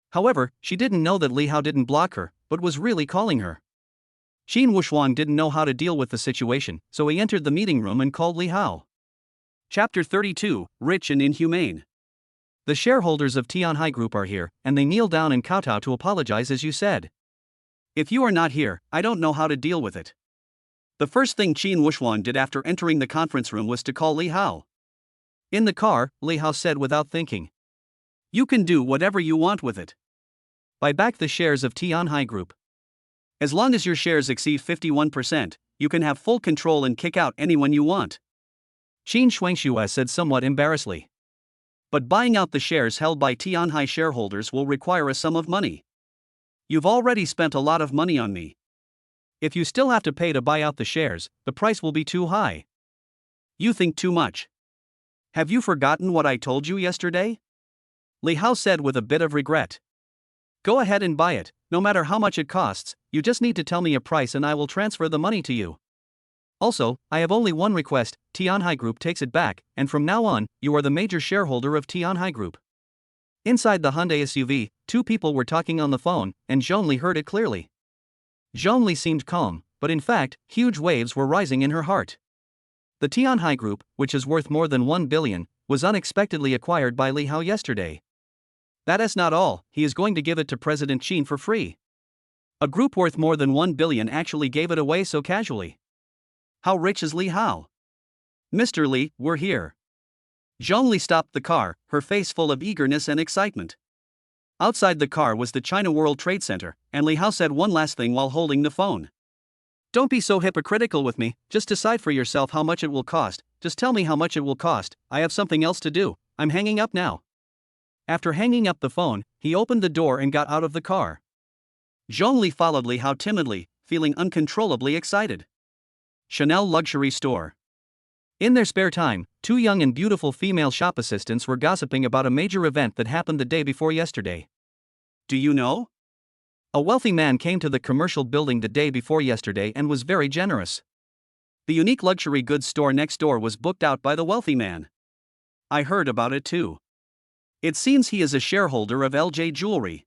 A: However, she didn't know that Li Hao didn't block her, but was really calling her. Qin Wuxuang didn't know how to deal with the situation, so he entered the meeting room and called Li Hao. Chapter 32, Rich and Inhumane. The shareholders of Tianhai Group are here, and they kneel down and kowtow to apologize as you said. If you are not here, I don't know how to deal with it. The first thing Qin Wuxuang did after entering the conference room was to call Li Hao. In the car, Li Hao said without thinking. You can do whatever you want with it. Buy back the shares of Tianhai Group. As long as your shares exceed 51%, you can have full control and kick out anyone you want. Qin Shuangxue said somewhat embarrassedly. But buying out the shares held by Tianhai shareholders will require a sum of money. You've already spent a lot of money on me. If you still have to pay to buy out the shares, the price will be too high. You think too much. Have you forgotten what I told you yesterday? Li Hao said with a bit of regret. Go ahead and buy it, no matter how much it costs, you just need to tell me a price and I will transfer the money to you. Also, I have only one request, Tianhai Group takes it back, and from now on, you are the major shareholder of Tianhai Group. Inside the Hyundai SUV, two people were talking on the phone, and Zhongli heard it clearly. Zhongli seemed calm, but in fact, huge waves were rising in her heart. The Tianhai Group, which is worth more than 1 billion, was unexpectedly acquired by Li Hao yesterday. That is not all, he is going to give it to President Qin for free. A group worth more than 1 billion actually gave it away so casually. How rich is Li Hao? Mr. Li, we're here. Zhongli stopped the car, her face full of eagerness and excitement. Outside the car was the China World Trade Center, and Li Hao said one last thing while holding the phone. Don't be so hypocritical with me, just decide for yourself how much it will cost, just tell me how much it will cost, I have something else to do, I'm hanging up now. After hanging up the phone, he opened the door and got out of the car. Zhongli followed Li Hao timidly, feeling uncontrollably excited. Chanel luxury store. In their spare time, two young and beautiful female shop assistants were gossiping about a major event that happened the day before yesterday. Do you know? A wealthy man came to the commercial building the day before yesterday and was very generous. The unique luxury goods store next door was booked out by the wealthy man. I heard about it too. It seems he is a shareholder of LJ Jewelry.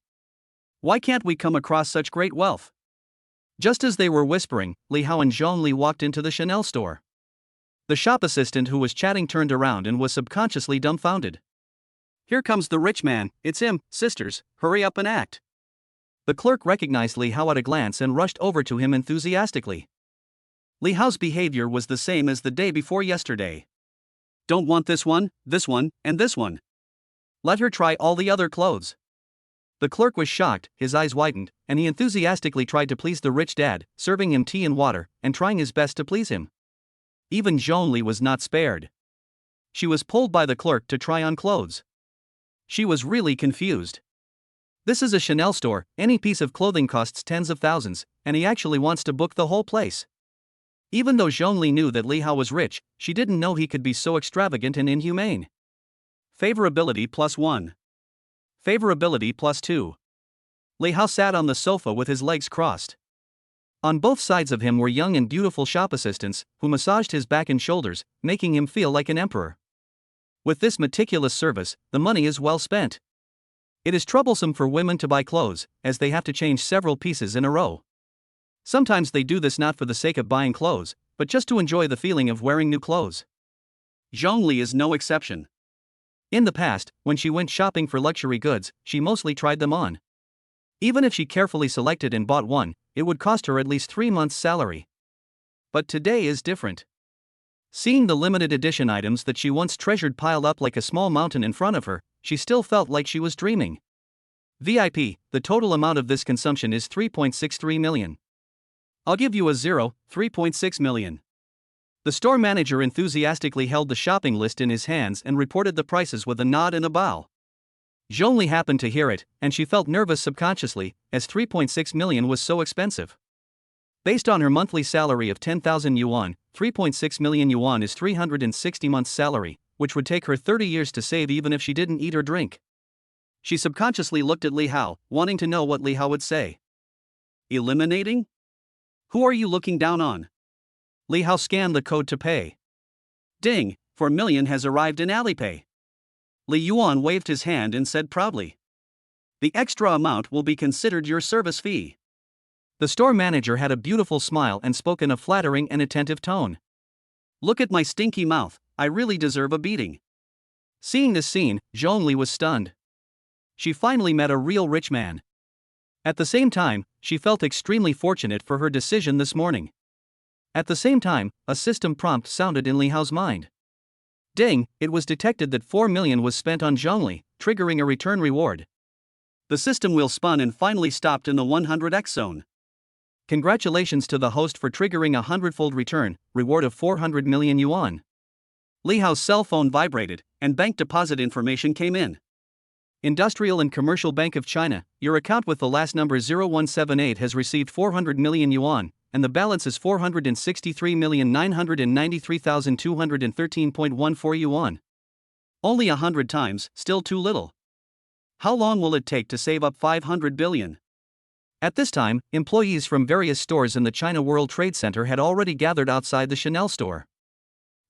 A: Why can't we come across such great wealth? Just as they were whispering, Li Hao and Zhongli walked into the Chanel store. The shop assistant who was chatting turned around and was subconsciously dumbfounded. Here comes the rich man, it's him, sisters, hurry up and act. The clerk recognized Li Hao at a glance and rushed over to him enthusiastically. Li Hao's behavior was the same as the day before yesterday. Don't want this one, and this one. Let her try all the other clothes. The clerk was shocked, his eyes widened, and he enthusiastically tried to please the rich dad, serving him tea and water, and trying his best to please him. Even Zhongli was not spared. She was pulled by the clerk to try on clothes. She was really confused. This is a Chanel store, any piece of clothing costs tens of thousands, and he actually wants to book the whole place. Even though Zhongli knew that Li Hao was rich, she didn't know he could be so extravagant and inhumane. Favorability +1. Favorability +2. Li Hao sat on the sofa with his legs crossed. On both sides of him were young and beautiful shop assistants, who massaged his back and shoulders, making him feel like an emperor. With this meticulous service, the money is well spent. It is troublesome for women to buy clothes, as they have to change several pieces in a row. Sometimes they do this not for the sake of buying clothes, but just to enjoy the feeling of wearing new clothes. Zhongli is no exception. In the past, when she went shopping for luxury goods, she mostly tried them on. Even if she carefully selected and bought one, it would cost her at least 3 months' salary. But today is different. Seeing the limited edition items that she once treasured piled up like a small mountain in front of her, she still felt like she was dreaming. VIP, the total amount of this consumption is 3.63 million. I'll give you a 3.6 million. The store manager enthusiastically held the shopping list in his hands and reported the prices with a nod and a bow. Zhongli happened to hear it, and she felt nervous subconsciously, as 3.6 million was so expensive. Based on her monthly salary of 10,000 yuan, 3.6 million yuan is 360 months' salary, which would take her 30 years to save even if she didn't eat or drink. She subconsciously looked at Li Hao, wanting to know what Li Hao would say. Eliminating? Who are you looking down on? Li Hao scanned the code to pay. Ding, 4 million has arrived in Alipay. Li Yuan waved his hand and said proudly. The extra amount will be considered your service fee. The store manager had a beautiful smile and spoke in a flattering and attentive tone. Look at my stinky mouth, I really deserve a beating. Seeing this scene, Zhongli was stunned. She finally met a real rich man. At the same time, she felt extremely fortunate for her decision this morning. At the same time, a system prompt sounded in Li Hao's mind. Ding, it was detected that 4 million was spent on Zhongli, triggering a return reward. The system wheel spun and finally stopped in the 100x zone. Congratulations to the host for triggering a 100-fold return, reward of 400 million yuan. Li Hao's cell phone vibrated, and bank deposit information came in. Industrial and Commercial Bank of China, your account with the last number 0178 has received 400 million yuan, and the balance is 463,993,213.14 yuan. Only 100 times, still too little. How long will it take to save up 500 billion? At this time, employees from various stores in the China World Trade Center had already gathered outside the Chanel store.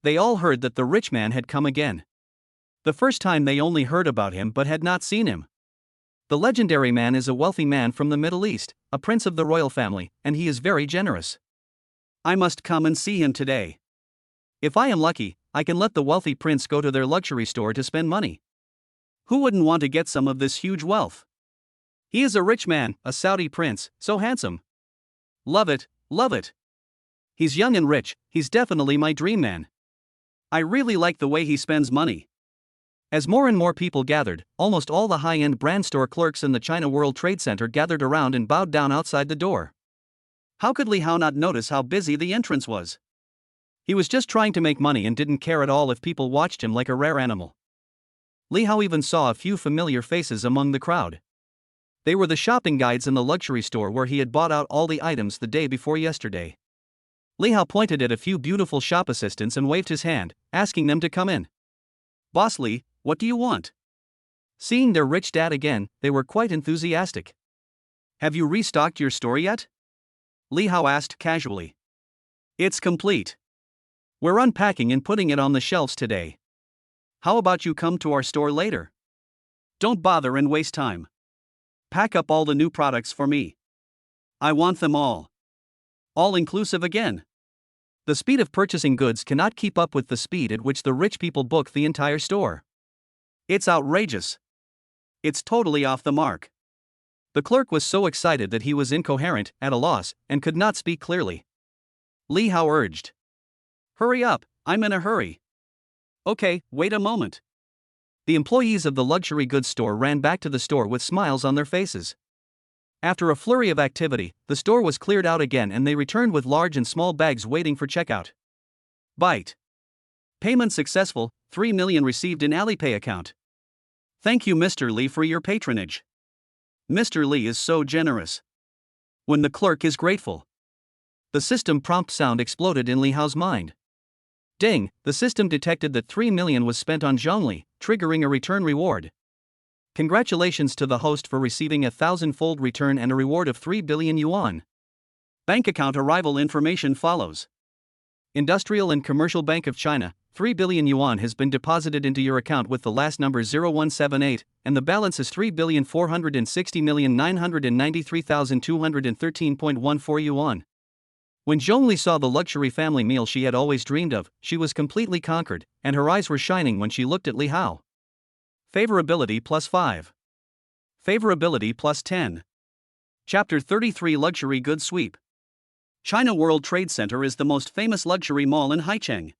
A: They all heard that the rich man had come again. The first time they only heard about him but had not seen him. The legendary man is a wealthy man from the Middle East, a prince of the royal family, and he is very generous. I must come and see him today. If I am lucky, I can let the wealthy prince go to their luxury store to spend money. Who wouldn't want to get some of this huge wealth? He is a rich man, a Saudi prince, so handsome. Love it, love it. He's young and rich, he's definitely my dream man. I really like the way he spends money. As more and more people gathered, almost all the high-end brand store clerks in the China World Trade Center gathered around and bowed down outside the door. How could Li Hao not notice how busy the entrance was? He was just trying to make money and didn't care at all if people watched him like a rare animal. Li Hao even saw a few familiar faces among the crowd. They were the shopping guides in the luxury store where he had bought out all the items the day before yesterday. Li Hao pointed at a few beautiful shop assistants and waved his hand, asking them to come in. Boss Li, what do you want? Seeing their rich dad again, they were quite enthusiastic. Have you restocked your store yet? Li Hao asked casually. It's complete. We're unpacking and putting it on the shelves today. How about you come to our store later? Don't bother and waste time. Pack up all the new products for me. I want them all. All inclusive again. The speed of purchasing goods cannot keep up with the speed at which the rich people book the entire store. It's outrageous. It's totally off the mark. The clerk was so excited that he was incoherent, at a loss, and could not speak clearly. Li Hao urged. Hurry up, I'm in a hurry. Okay, wait a moment. The employees of the luxury goods store ran back to the store with smiles on their faces. After a flurry of activity, the store was cleared out again and they returned with large and small bags waiting for checkout. Byte. Payment successful, 3 million received in Alipay account. Thank you Mr. Li for your patronage. Mr. Li is so generous. When the clerk is grateful. The system prompt sound exploded in Li Hao's mind. Ding, the system detected that 3 million was spent on Zhongli, triggering a return reward. Congratulations to the host for receiving a 1,000-fold return and a reward of 3 billion yuan. Bank account arrival information follows. Industrial and Commercial Bank of China, 3 billion yuan has been deposited into your account with the last number 0178, and the balance is 3,460,993,213.14 yuan. When Zhongli saw the luxury family meal she had always dreamed of, she was completely conquered, and her eyes were shining when she looked at Li Hao. Favorability plus 5. Favorability plus 10. Chapter 33 Luxury Goods Sweep. China World Trade Center is the most famous luxury mall in Haicheng.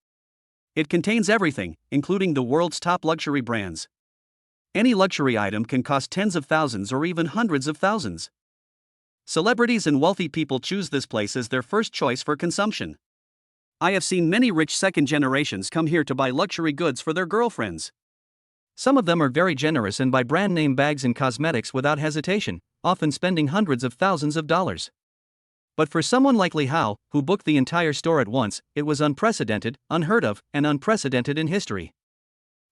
A: It contains everything, including the world's top luxury brands. Any luxury item can cost tens of thousands or even hundreds of thousands. Celebrities and wealthy people choose this place as their first choice for consumption. I have seen many rich second generations come here to buy luxury goods for their girlfriends. Some of them are very generous and buy brand name bags and cosmetics without hesitation, often spending hundreds of thousands of dollars. But for someone like Li Hao, who booked the entire store at once, it was unprecedented, unheard of, and unprecedented in history.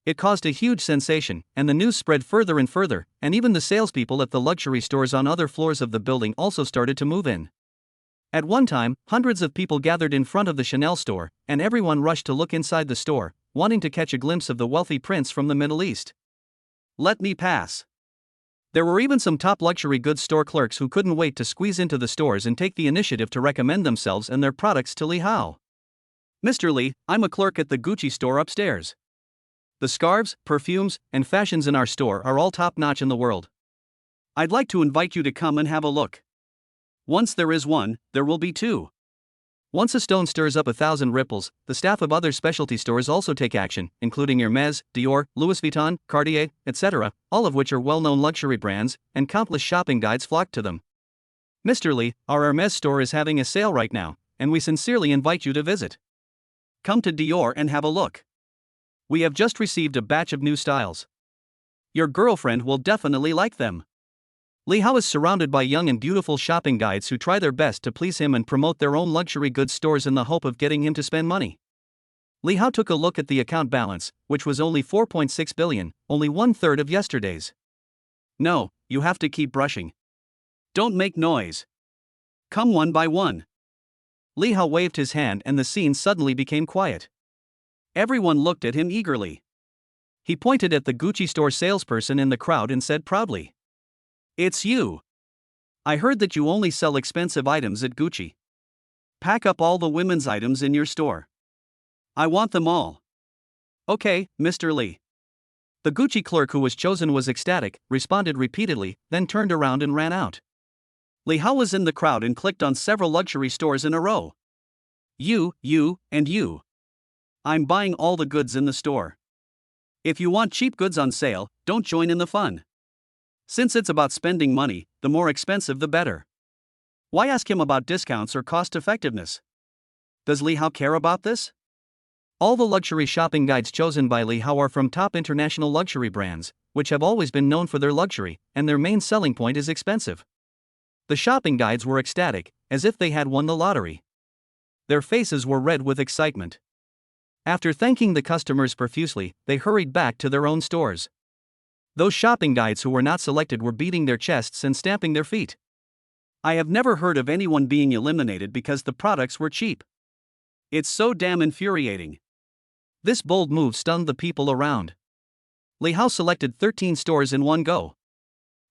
A: It caused a huge sensation, and the news spread further and further, and even the salespeople at the luxury stores on other floors of the building also started to move in. At one time, hundreds of people gathered in front of the Chanel store, and everyone rushed to look inside the store, wanting to catch a glimpse of the wealthy prince from the Middle East. Let me pass. There were even some top luxury goods store clerks who couldn't wait to squeeze into the stores and take the initiative to recommend themselves and their products to Li Hao. Mr. Li, I'm a clerk at the Gucci store upstairs. The scarves, perfumes, and fashions in our store are all top-notch in the world. I'd like to invite you to come and have a look. Once there is one, there will be two. Once a stone stirs up 1,000 ripples, the staff of other specialty stores also take action, including Hermès, Dior, Louis Vuitton, Cartier, etc., all of which are well-known luxury brands, and countless shopping guides flock to them. Mr. Li, our Hermès store is having a sale right now, and we sincerely invite you to visit. Come to Dior and have a look. We have just received a batch of new styles. Your girlfriend will definitely like them. Li Hao is surrounded by young and beautiful shopping guides who try their best to please him and promote their own luxury goods stores in the hope of getting him to spend money. Li Hao took a look at the account balance, which was only 4.6 billion, only one-third of yesterday's. No, you have to keep brushing. Don't make noise. Come one by one. Li Hao waved his hand and the scene suddenly became quiet. Everyone looked at him eagerly. He pointed at the Gucci store salesperson in the crowd and said proudly, "It's you. I heard that you only sell expensive items at Gucci. Pack up all the women's items in your store. I want them all." "Okay, Mr. Li." The Gucci clerk who was chosen was ecstatic, responded repeatedly, then turned around and ran out. Li Hao was in the crowd and clicked on several luxury stores in a row. You, and you. I'm buying all the goods in the store. If you want cheap goods on sale, don't join in the fun. Since it's about spending money, the more expensive the better. Why ask him about discounts or cost effectiveness? Does Li Hao care about this? All the luxury shopping guides chosen by Li Hao are from top international luxury brands, which have always been known for their luxury, and their main selling point is expensive. The shopping guides were ecstatic, as if they had won the lottery. Their faces were red with excitement. After thanking the customers profusely, they hurried back to their own stores. Those shopping guides who were not selected were beating their chests and stamping their feet. I have never heard of anyone being eliminated because the products were cheap. It's so damn infuriating. This bold move stunned the people around. Li Hao selected 13 stores in one go.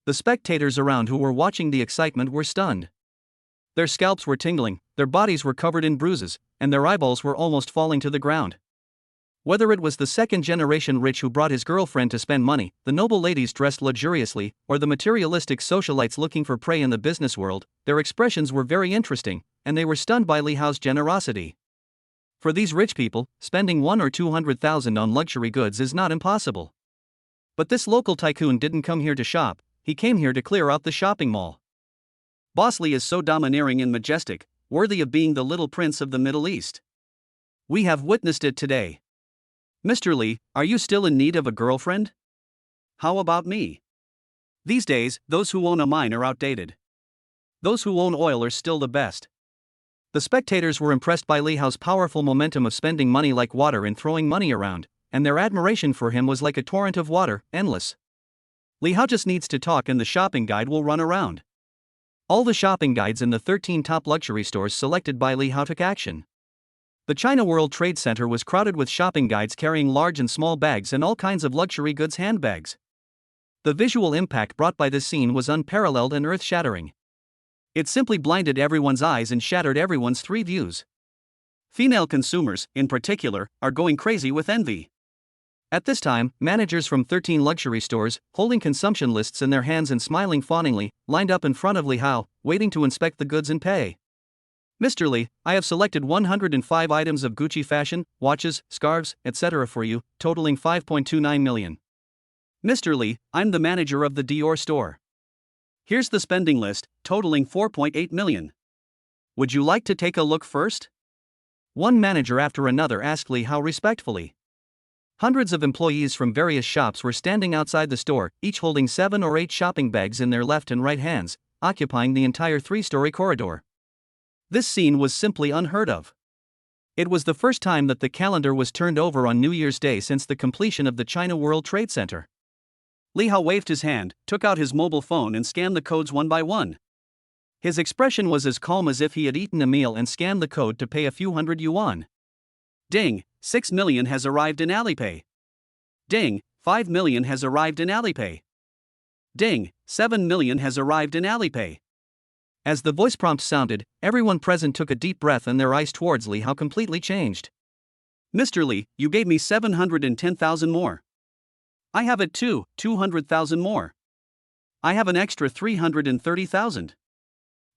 A: The spectators around who were watching the excitement were stunned. Their scalps were tingling, their bodies were covered in bruises, and their eyeballs were almost falling to the ground. Whether it was the second-generation rich who brought his girlfriend to spend money, the noble ladies dressed luxuriously, or the materialistic socialites looking for prey in the business world, their expressions were very interesting, and they were stunned by Li Hao's generosity. For these rich people, spending 100,000 or 200,000 on luxury goods is not impossible. But this local tycoon didn't come here to shop, he came here to clear out the shopping mall. Boss Li is so domineering and majestic, worthy of being the little prince of the Middle East. We have witnessed it today. Mr. Li, are you still in need of a girlfriend? How about me? These days, those who own a mine are outdated. Those who own oil are still the best. The spectators were impressed by Li Hao's powerful momentum of spending money like water and throwing money around, and their admiration for him was like a torrent of water, endless. Li Hao just needs to talk and the shopping guide will run around. All the shopping guides in the 13 top luxury stores selected by Li Hao took action. The China World Trade Center was crowded with shopping guides carrying large and small bags and all kinds of luxury goods handbags. The visual impact brought by this scene was unparalleled and earth-shattering. It simply blinded everyone's eyes and shattered everyone's three views. Female consumers, in particular, are going crazy with envy. At this time, managers from 13 luxury stores, holding consumption lists in their hands and smiling fawningly, lined up in front of Li Hao, waiting to inspect the goods and pay. "Mr. Li, I have selected 105 items of Gucci fashion, watches, scarves, etc. for you, totaling 5.29 million. Mr. Li, I'm the manager of the Dior store. Here's the spending list, totaling 4.8 million. Would you like to take a look first?" One manager after another asked Li Hao respectfully. Hundreds of employees from various shops were standing outside the store, each holding 7 or 8 shopping bags in their left and right hands, occupying the entire 3-story corridor. This scene was simply unheard of. It was the first time that the calendar was turned over on New Year's Day since the completion of the China World Trade Center. Li Hao waved his hand, took out his mobile phone and scanned the codes one by one. His expression was as calm as if he had eaten a meal and scanned the code to pay a few hundred yuan. Ding, 6 million has arrived in Alipay. Ding, 5 million has arrived in Alipay. Ding, 7 million has arrived in Alipay. As the voice prompt sounded, everyone present took a deep breath and their eyes towards Li Hao completely changed. "Mr. Li, you gave me 710,000 more. I have it too, 200,000 more. I have an extra 330,000.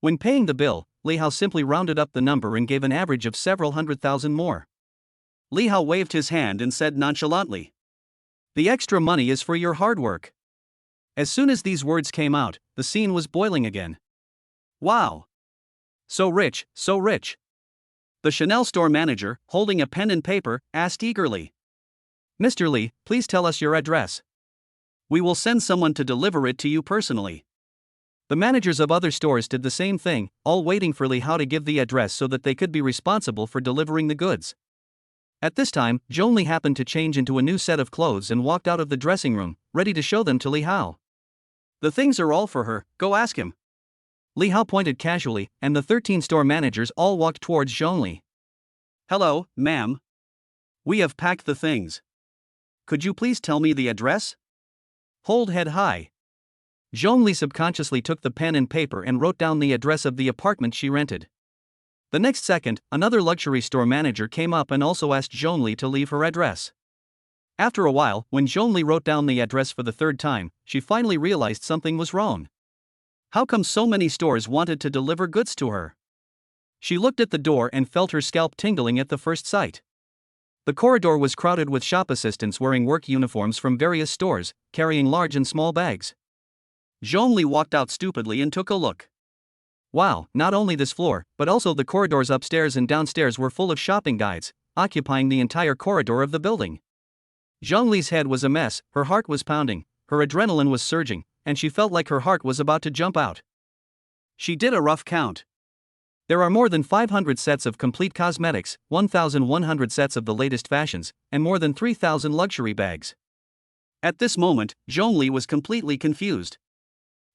A: When paying the bill, Li Hao simply rounded up the number and gave an average of several 100,000 more. Li Hao waved his hand and said nonchalantly, "The extra money is for your hard work." As soon as these words came out, the scene was boiling again. Wow! So rich, so rich. The Chanel store manager, holding a pen and paper, asked eagerly, "Mr. Li, please tell us your address. We will send someone to deliver it to you personally." The managers of other stores did the same thing, all waiting for Li Hao to give the address so that they could be responsible for delivering the goods. At this time, Joan Li happened to change into a new set of clothes and walked out of the dressing room, ready to show them to Li Hao. "The things are all for her, go ask him." Li Hao pointed casually, and the 13 store managers all walked towards Zhongli. "Hello, ma'am. We have packed the things. Could you please tell me the address?" Hold head high. Zhongli subconsciously took the pen and paper and wrote down the address of the apartment she rented. The next second, another luxury store manager came up and also asked Zhongli to leave her address. After a while, when Zhongli wrote down the address for the third time, she finally realized something was wrong. How come so many stores wanted to deliver goods to her? She looked at the door and felt her scalp tingling at the first sight. The corridor was crowded with shop assistants wearing work uniforms from various stores, carrying large and small bags. Zhongli walked out stupidly and took a look. Wow, not only this floor, but also the corridors upstairs and downstairs were full of shopping guides, occupying the entire corridor of the building. Zhongli's head was a mess, her heart was pounding, her adrenaline was surging, and she felt like her heart was about to jump out. She did a rough count. There are more than 500 sets of complete cosmetics, 1,100 sets of the latest fashions, and more than 3,000 luxury bags. At this moment, Zhongli was completely confused.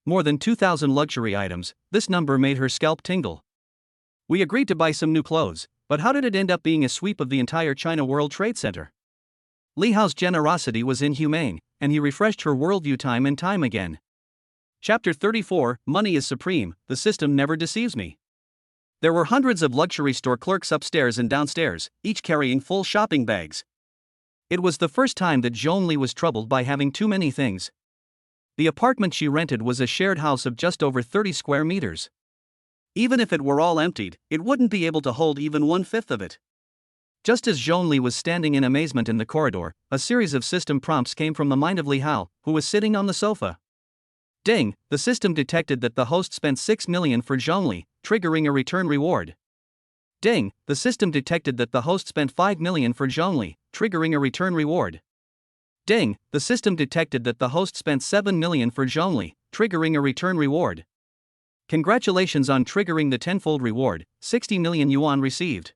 A: More than 2,000 luxury items, this number made her scalp tingle. We agreed to buy some new clothes, but how did it end up being a sweep of the entire China World Trade Center? Li Hao's generosity was inhumane, and he refreshed her worldview time and time again. Chapter 34, Money is Supreme, the system never deceives me. There were hundreds of luxury store clerks upstairs and downstairs, each carrying full shopping bags. It was the first time that Zhongli was troubled by having too many things. The apartment she rented was a shared house of just over 30 square meters. Even if it were all emptied, it wouldn't be able to hold even 1/5 of it. Just as Zhongli was standing in amazement in the corridor, a series of system prompts came from the mind of Li Hao, who was sitting on the sofa. Ding, the system detected that the host spent 6 million for Zhongli, triggering a return reward. Ding, the system detected that the host spent 5 million for Zhongli, triggering a return reward. Ding, the system detected that the host spent 7 million for Zhongli, triggering a return reward. Congratulations on triggering the tenfold reward, 60 million yuan received.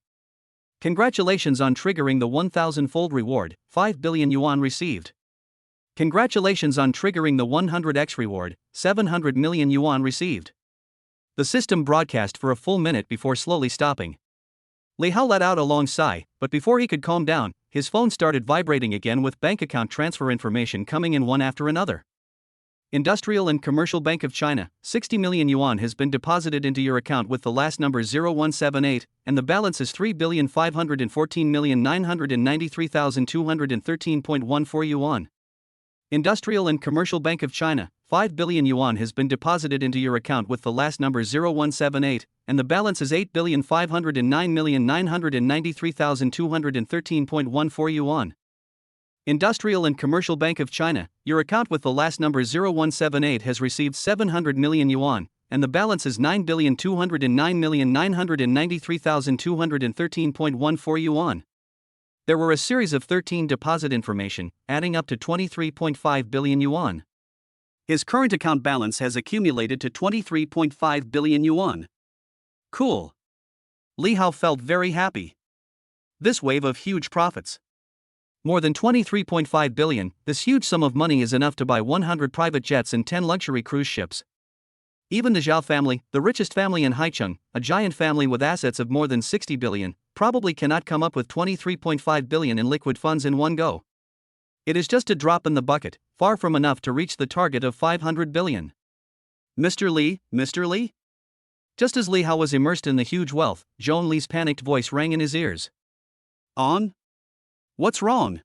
A: Congratulations on triggering the 1,000-fold reward, 5 billion yuan received. Congratulations on triggering the 100x reward, 700 million yuan received. The system broadcast for a full minute before slowly stopping. Li Hao let out a long sigh, but before he could calm down, his phone started vibrating again with bank account transfer information coming in one after another. Industrial and Commercial Bank of China, 60 million yuan has been deposited into your account with the last number 0178, and the balance is 3,514,993,213.14 yuan. Industrial and Commercial Bank of China, 5 billion yuan has been deposited into your account with the last number 0178, and the balance is 8,509,993,213.14 yuan. Industrial and Commercial Bank of China, your account with the last number 0178 has received 700 million yuan, and the balance is 9,209,993,213.14 yuan. There were a series of 13 deposit information, adding up to 23.5 billion yuan. His current account balance has accumulated to 23.5 billion yuan. Cool. Li Hao felt very happy. This wave of huge profits. More than 23.5 billion, this huge sum of money is enough to buy 100 private jets and 10 luxury cruise ships. Even the Zhao family, the richest family in Haicheng, a giant family with assets of more than 60 billion, probably cannot come up with 23.5 billion in liquid funds in one go. It is just a drop in the bucket, far from enough to reach the target of 500 billion. Mr. Li, Mr. Li? Just as Li Hao was immersed in the huge wealth, Zhongli's panicked voice rang in his ears. On? What's wrong?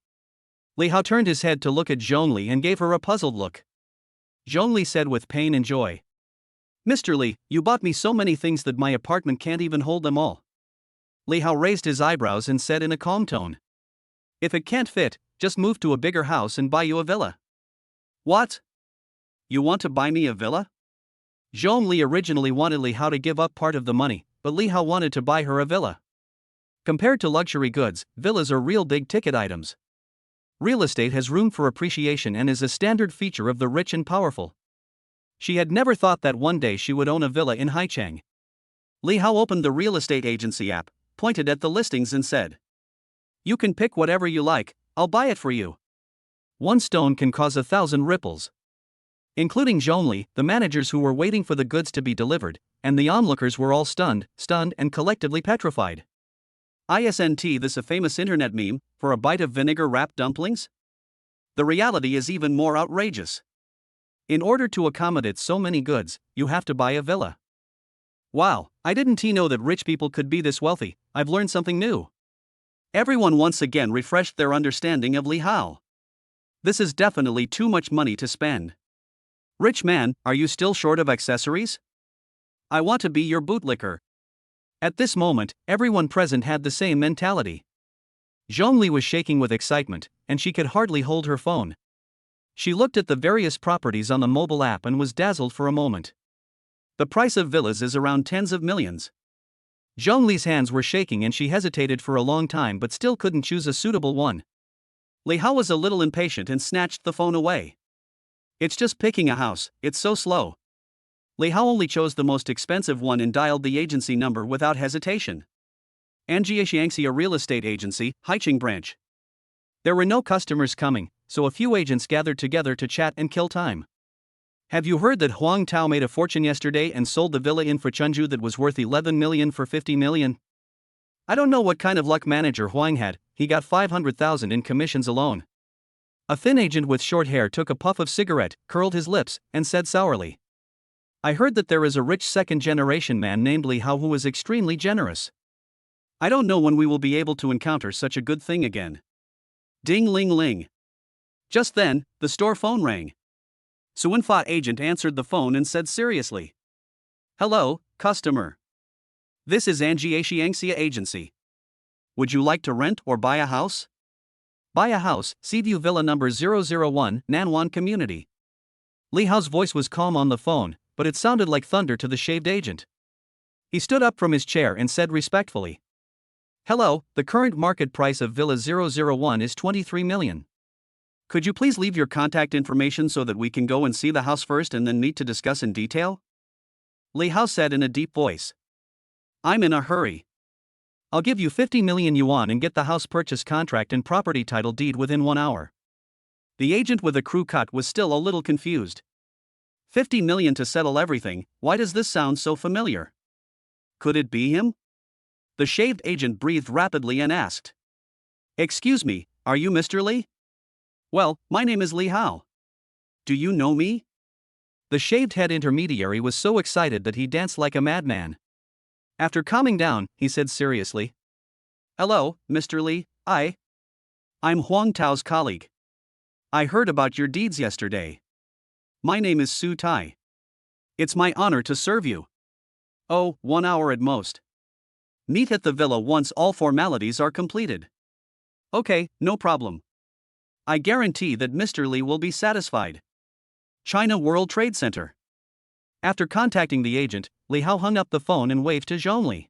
A: Li Hao turned his head to look at Zhongli and gave her a puzzled look. Zhongli said with pain and joy. Mr. Li, you bought me so many things that my apartment can't even hold them all. Li Hao raised his eyebrows and said in a calm tone. If it can't fit, just move to a bigger house and buy you a villa. What? You want to buy me a villa? Zhongli originally wanted Li Hao to give up part of the money, but Li Hao wanted to buy her a villa. Compared to luxury goods, villas are real big-ticket items. Real estate has room for appreciation and is a standard feature of the rich and powerful. She had never thought that one day she would own a villa in Haicheng. Li Hao opened the real estate agency app, pointed at the listings and said, You can pick whatever you like, I'll buy it for you. One stone can cause 1,000 ripples. Including Zhongli, the managers who were waiting for the goods to be delivered, and the onlookers were all stunned, and collectively petrified. Isn't this a famous internet meme, for a bite of vinegar-wrapped dumplings? The reality is even more outrageous. In order to accommodate so many goods, you have to buy a villa. Wow, I didn't know that rich people could be this wealthy. I've learned something new. Everyone once again refreshed their understanding of Li Hao. This is definitely too much money to spend. Rich man, are you still short of accessories? I want to be your bootlicker. At this moment, everyone present had the same mentality. Zhongli was shaking with excitement, and she could hardly hold her phone. She looked at the various properties on the mobile app and was dazzled for a moment. The price of villas is around tens of millions. Zhongli's hands were shaking and she hesitated for a long time but still couldn't choose a suitable one. Li Hao was a little impatient and snatched the phone away. It's just picking a house, it's so slow. Li Hao only chose the most expensive one and dialed the agency number without hesitation. Anjiaxiangxi, a real estate agency, Haiqing branch. There were no customers coming, so a few agents gathered together to chat and kill time. Have you heard that Huang Tao made a fortune yesterday and sold the villa in Fuchunju that was worth 11 million for 50 million? I don't know what kind of luck manager Huang had, he got 500,000 in commissions alone. A thin agent with short hair took a puff of cigarette, curled his lips, and said sourly. I heard that there is a rich second-generation man named Li Hao who is extremely generous. I don't know when we will be able to encounter such a good thing again. Ding-ling-ling. Just then, the store phone rang. Suanfa agent answered the phone and said seriously. Hello, customer. This is Anjiaxiangxia agency. Would you like to rent or buy a house? Buy a house, Seaview Villa number 001, Nanwan Community. Li Hao's voice was calm on the phone, but it sounded like thunder to the shaved agent. He stood up from his chair and said respectfully. Hello, the current market price of Villa 001 is 23 million. Could you please leave your contact information so that we can go and see the house first and then meet to discuss in detail? Li Hao said in a deep voice. I'm in a hurry. I'll give you 50 million yuan and get the house purchase contract and property title deed within 1 hour. The agent with a crew cut was still a little confused. 50 million to settle everything, why does this sound so familiar? Could it be him? The shaved agent breathed rapidly and asked. Excuse me, are you Mr. Li? Well, my name is Li Hao. Do you know me? The shaved head intermediary was so excited that he danced like a madman. After calming down, he said seriously. Hello, Mr. Li, I'm Huang Tao's colleague. I heard about your deeds yesterday. My name is Su Tai. It's my honor to serve you. Oh, 1 hour at most. Meet at the villa once all formalities are completed. Okay, no problem. I guarantee that Mr. Li will be satisfied. China World Trade Center. After contacting the agent, Li Hao hung up the phone and waved to Zhongli.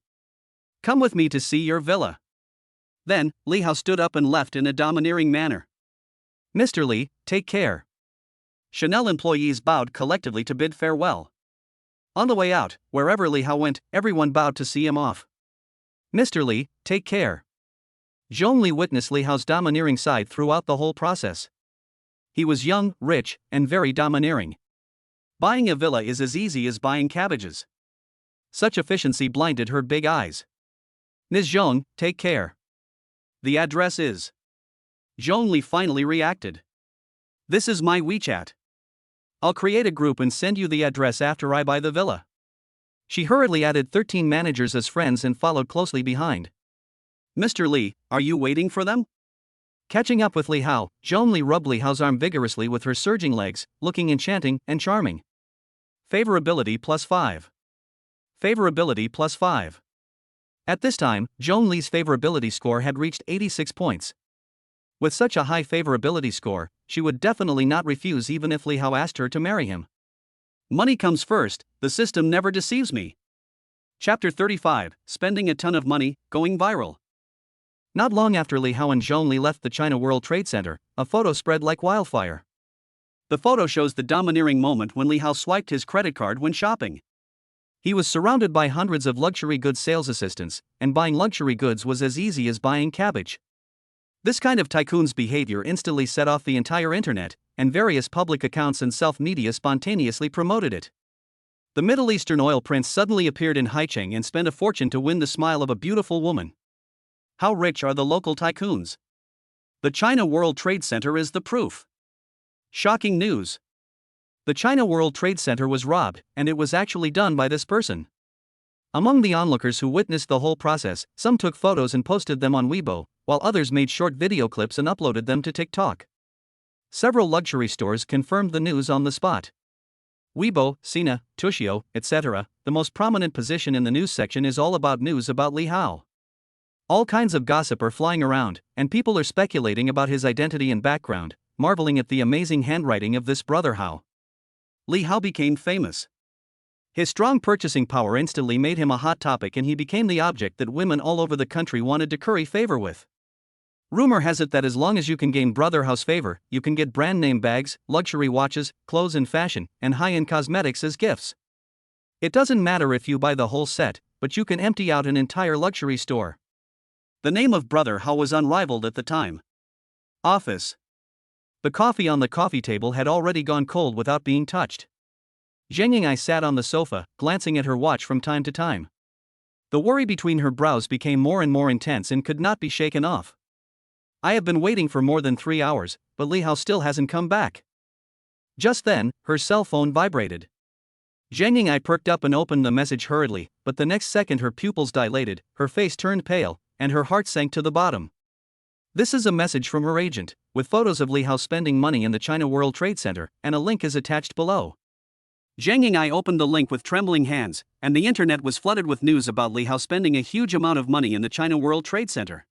A: Come with me to see your villa. Then, Li Hao stood up and left in a domineering manner. Mr. Li, take care. Chanel employees bowed collectively to bid farewell. On the way out, wherever Li Hao went, everyone bowed to see him off. Mr. Li, take care. Zhongli witnessed Li Hao's domineering side throughout the whole process. He was young, rich, and very domineering. Buying a villa is as easy as buying cabbages. Such efficiency blinded her big eyes. Ms. Zhong, take care. The address is. Zhongli finally reacted. This is my WeChat. I'll create a group and send you the address after I buy the villa. She hurriedly added 13 managers as friends and followed closely behind. Mr. Li, are you waiting for them? Catching up with Li Hao, Zhongli rubbed Li Hao's arm vigorously with her surging legs, looking enchanting and charming. Favorability +5. Favorability +5. At this time, Zhongli's favorability score had reached 86 points. With such a high favorability score, she would definitely not refuse even if Li Hao asked her to marry him. Money comes first, the system never deceives me. Chapter 35, Spending a Ton of Money, Going Viral. Not long after Li Hao and Zhongli left the China World Trade Center, a photo spread like wildfire. The photo shows the domineering moment when Li Hao swiped his credit card when shopping. He was surrounded by hundreds of luxury goods sales assistants, and buying luxury goods was as easy as buying cabbage. This kind of tycoon's behavior instantly set off the entire internet, and various public accounts and self-media spontaneously promoted it. The Middle Eastern oil prince suddenly appeared in Haicheng and spent a fortune to win the smile of a beautiful woman. How rich are the local tycoons? The China World Trade Center is the proof. Shocking news. The China World Trade Center was robbed, and it was actually done by this person. Among the onlookers who witnessed the whole process, some took photos and posted them on Weibo, while others made short video clips and uploaded them to TikTok. Several luxury stores confirmed the news on the spot. Weibo, Sina, Tushio, etc., the most prominent position in the news section is all about news about Li Hao. All kinds of gossip are flying around, and people are speculating about his identity and background, marveling at the amazing handwriting of this brother Hao. Li Hao became famous. His strong purchasing power instantly made him a hot topic, and he became the object that women all over the country wanted to curry favor with. Rumor has it that as long as you can gain brother Hao's favor, you can get brand name bags, luxury watches, clothes and fashion, and high-end cosmetics as gifts. It doesn't matter if you buy the whole set, but you can empty out an entire luxury store. The name of brother Hao was unrivaled at the time. Office. The coffee on the coffee table had already gone cold without being touched. Zheng Ying'ai sat on the sofa, glancing at her watch from time to time. The worry between her brows became more and more intense and could not be shaken off. I have been waiting for more than 3 hours, but Li Hao still hasn't come back. Just then, her cell phone vibrated. Zheng Ying'ai perked up and opened the message hurriedly, but the next second her pupils dilated, her face turned pale, and her heart sank to the bottom. This is a message from her agent, with photos of Li Hao spending money in the China World Trade Center, and a link is attached below. Zheng Ying'ai opened the link with trembling hands, and the internet was flooded with news about Li Hao spending a huge amount of money in the China World Trade Center.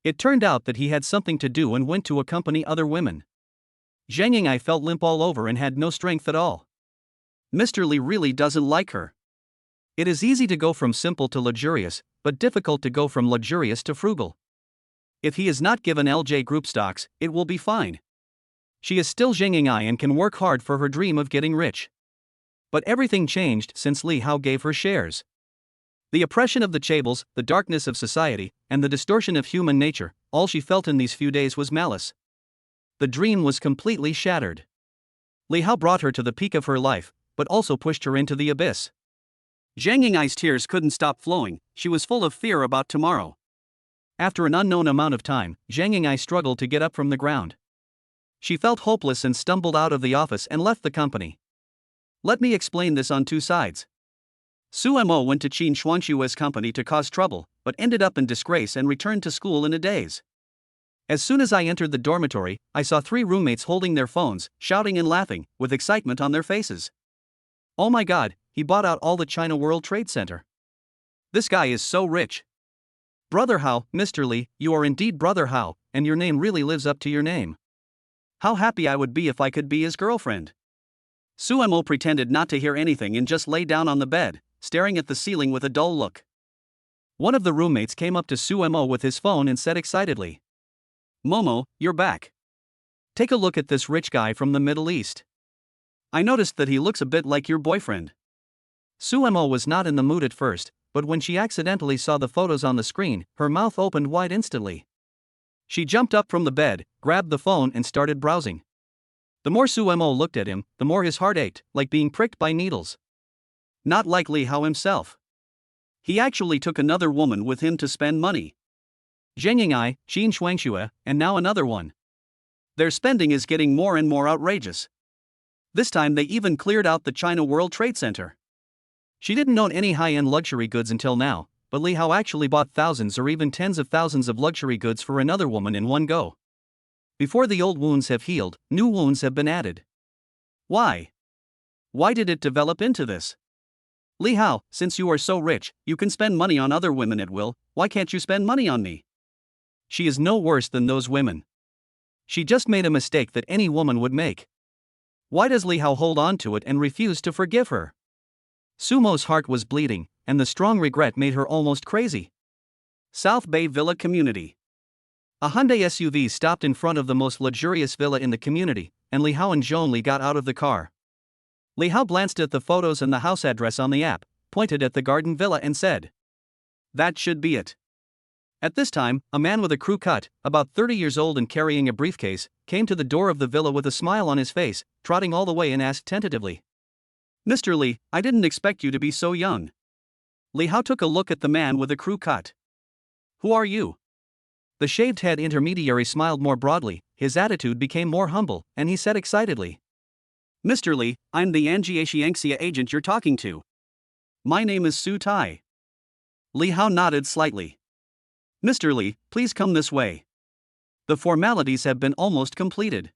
A: It turned out that he had something to do and went to accompany other women. Zheng Ying'ai felt limp all over and had no strength at all. Mr. Li really doesn't like her. It is easy to go from simple to luxurious, but difficult to go from luxurious to frugal. If he is not given LJ Group stocks, it will be fine. She is still Zheng Ying'ai and can work hard for her dream of getting rich. But everything changed since Li Hao gave her shares. The oppression of the chaebols, the darkness of society, and the distortion of human nature, all she felt in these few days was malice. The dream was completely shattered. Li Hao brought her to the peak of her life, but also pushed her into the abyss. Zheng Ying'ai's tears couldn't stop flowing, she was full of fear about tomorrow. After an unknown amount of time, Zheng Ying'ai struggled to get up from the ground. She felt hopeless and stumbled out of the office and left the company. Let me explain this on two sides. Su Mo went to Qin Shuangshue's company to cause trouble, but ended up in disgrace and returned to school in a daze. As soon as I entered the dormitory, I saw 3 roommates holding their phones, shouting and laughing, with excitement on their faces. Oh my god, he bought out all the China World Trade Center. This guy is so rich. Brother Hao, Mr. Li, you are indeed Brother Hao, and your name really lives up to your name. How happy I would be if I could be his girlfriend. Su Mo pretended not to hear anything and just lay down on the bed, staring at the ceiling with a dull look. One of the roommates came up to Su Mo with his phone and said excitedly, Momo, you're back. Take a look at this rich guy from the Middle East. I noticed that he looks a bit like your boyfriend. Su Mo was not in the mood at first, but when she accidentally saw the photos on the screen, her mouth opened wide instantly. She jumped up from the bed, grabbed the phone and started browsing. The more Su Mo looked at him, the more his heart ached, like being pricked by needles. Not like Li Hao himself. He actually took another woman with him to spend money. Zheng Ying'ai, Qin Shuangshue, and now another one. Their spending is getting more and more outrageous. This time they even cleared out the China World Trade Center. She didn't own any high-end luxury goods until now, but Li Hao actually bought thousands or even tens of thousands of luxury goods for another woman in one go. Before the old wounds have healed, new wounds have been added. Why? Why did it develop into this? Li Hao, since you are so rich, you can spend money on other women at will, why can't you spend money on me? She is no worse than those women. She just made a mistake that any woman would make. Why does Li Hao hold on to it and refuse to forgive her? Sumo's heart was bleeding, and the strong regret made her almost crazy. South Bay Villa Community. A Hyundai SUV stopped in front of the most luxurious villa in the community, and Li Hao and Zhongli got out of the car. Li Hao glanced at the photos and the house address on the app, pointed at the garden villa and said, "That should be it." At this time, a man with a crew cut, about 30 years old and carrying a briefcase, came to the door of the villa with a smile on his face, trotting all the way and asked tentatively, Mr. Li, I didn't expect you to be so young. Li Hao took a look at the man with a crew cut. Who are you? The shaved head intermediary smiled more broadly, his attitude became more humble, and he said excitedly. Mr. Li, I'm the Anjiaxiangxia agent you're talking to. My name is Su Tai. Li Hao nodded slightly. Mr. Li, please come this way. The formalities have been almost completed.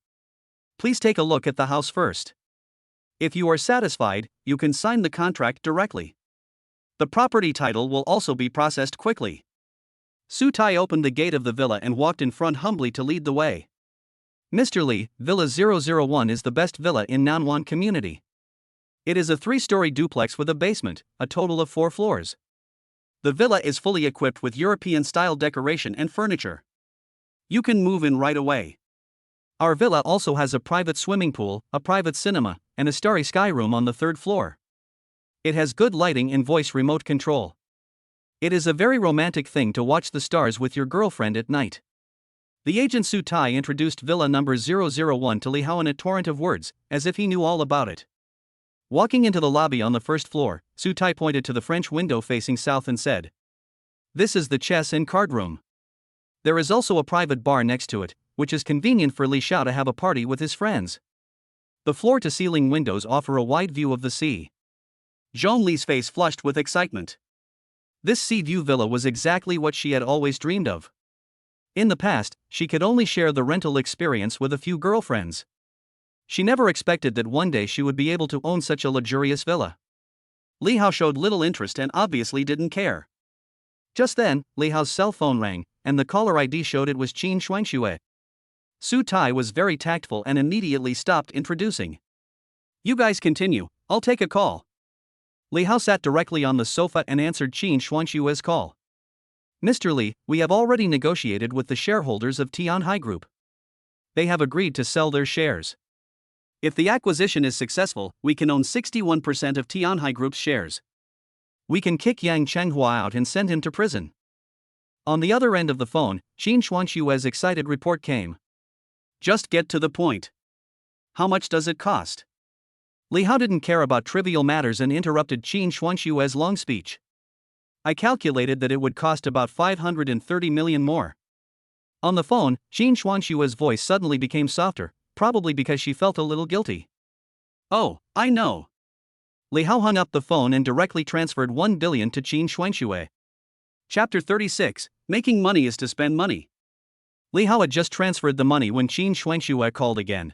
A: Please take a look at the house first. If you are satisfied, you can sign the contract directly. The property title will also be processed quickly. Su Tai opened the gate of the villa and walked in front humbly to lead the way. Mr. Li, Villa 001 is the best villa in Nanwan community. It is a 3-story duplex with a basement, a total of 4 floors. The villa is fully equipped with European-style decoration and furniture. You can move in right away. Our villa also has a private swimming pool, a private cinema, and a starry sky room on the 3rd floor. It has good lighting and voice remote control. It is a very romantic thing to watch the stars with your girlfriend at night. The agent Su Tai introduced villa number 001 to Li Hao in a torrent of words, as if he knew all about it. Walking into the lobby on the 1st floor, Su Tai pointed to the French window facing south and said, This is the chess and card room. There is also a private bar next to it, which is convenient for Li Xiao to have a party with his friends. The floor-to-ceiling windows offer a wide view of the sea. Zhong Li's face flushed with excitement. This sea view villa was exactly what she had always dreamed of. In the past, she could only share the rental experience with a few girlfriends. She never expected that one day she would be able to own such a luxurious villa. Li Hao showed little interest and obviously didn't care. Just then, Li Hao's cell phone rang, and the caller ID showed it was Qin Shuangxue. Su Tai was very tactful and immediately stopped introducing. You guys continue, I'll take a call. Li Hao sat directly on the sofa and answered Qin Shuangxue's call. Mr. Li, we have already negotiated with the shareholders of Tianhai Group. They have agreed to sell their shares. If the acquisition is successful, we can own 61% of Tianhai Group's shares. We can kick Yang Chenghua out and send him to prison. On the other end of the phone, Qin Shuangxue's excited report came. Just get to the point. How much does it cost? Li Hao didn't care about trivial matters and interrupted Qin Shuangxue's long speech. I calculated that it would cost about 530 million more. On the phone, Qin Shuangxue's voice suddenly became softer, probably because she felt a little guilty. Oh, I know. Li Hao hung up the phone and directly transferred 1 billion to Qin Shuangxue. Chapter 36, Making Money is to Spend Money. Li Hao had just transferred the money when Qin Shuangxue called again.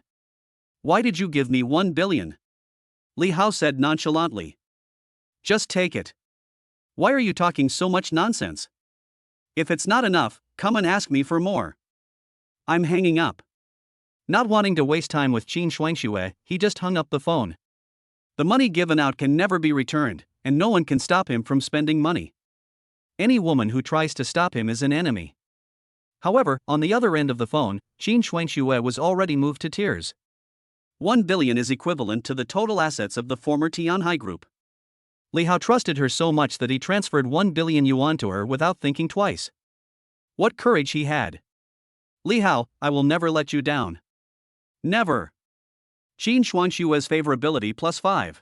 A: Why did you give me 1 billion? Li Hao said nonchalantly. Just take it. Why are you talking so much nonsense? If it's not enough, come and ask me for more. I'm hanging up. Not wanting to waste time with Qin Shuangxue, he just hung up the phone. The money given out can never be returned, and no one can stop him from spending money. Any woman who tries to stop him is an enemy. However, on the other end of the phone, Qin Shuangxue was already moved to tears. 1 billion is equivalent to the total assets of the former Tianhai Group. Li Hao trusted her so much that he transferred 1 billion yuan to her without thinking twice. What courage he had! Li Hao, I will never let you down. Never. Qin Shuangxue's favorability +5.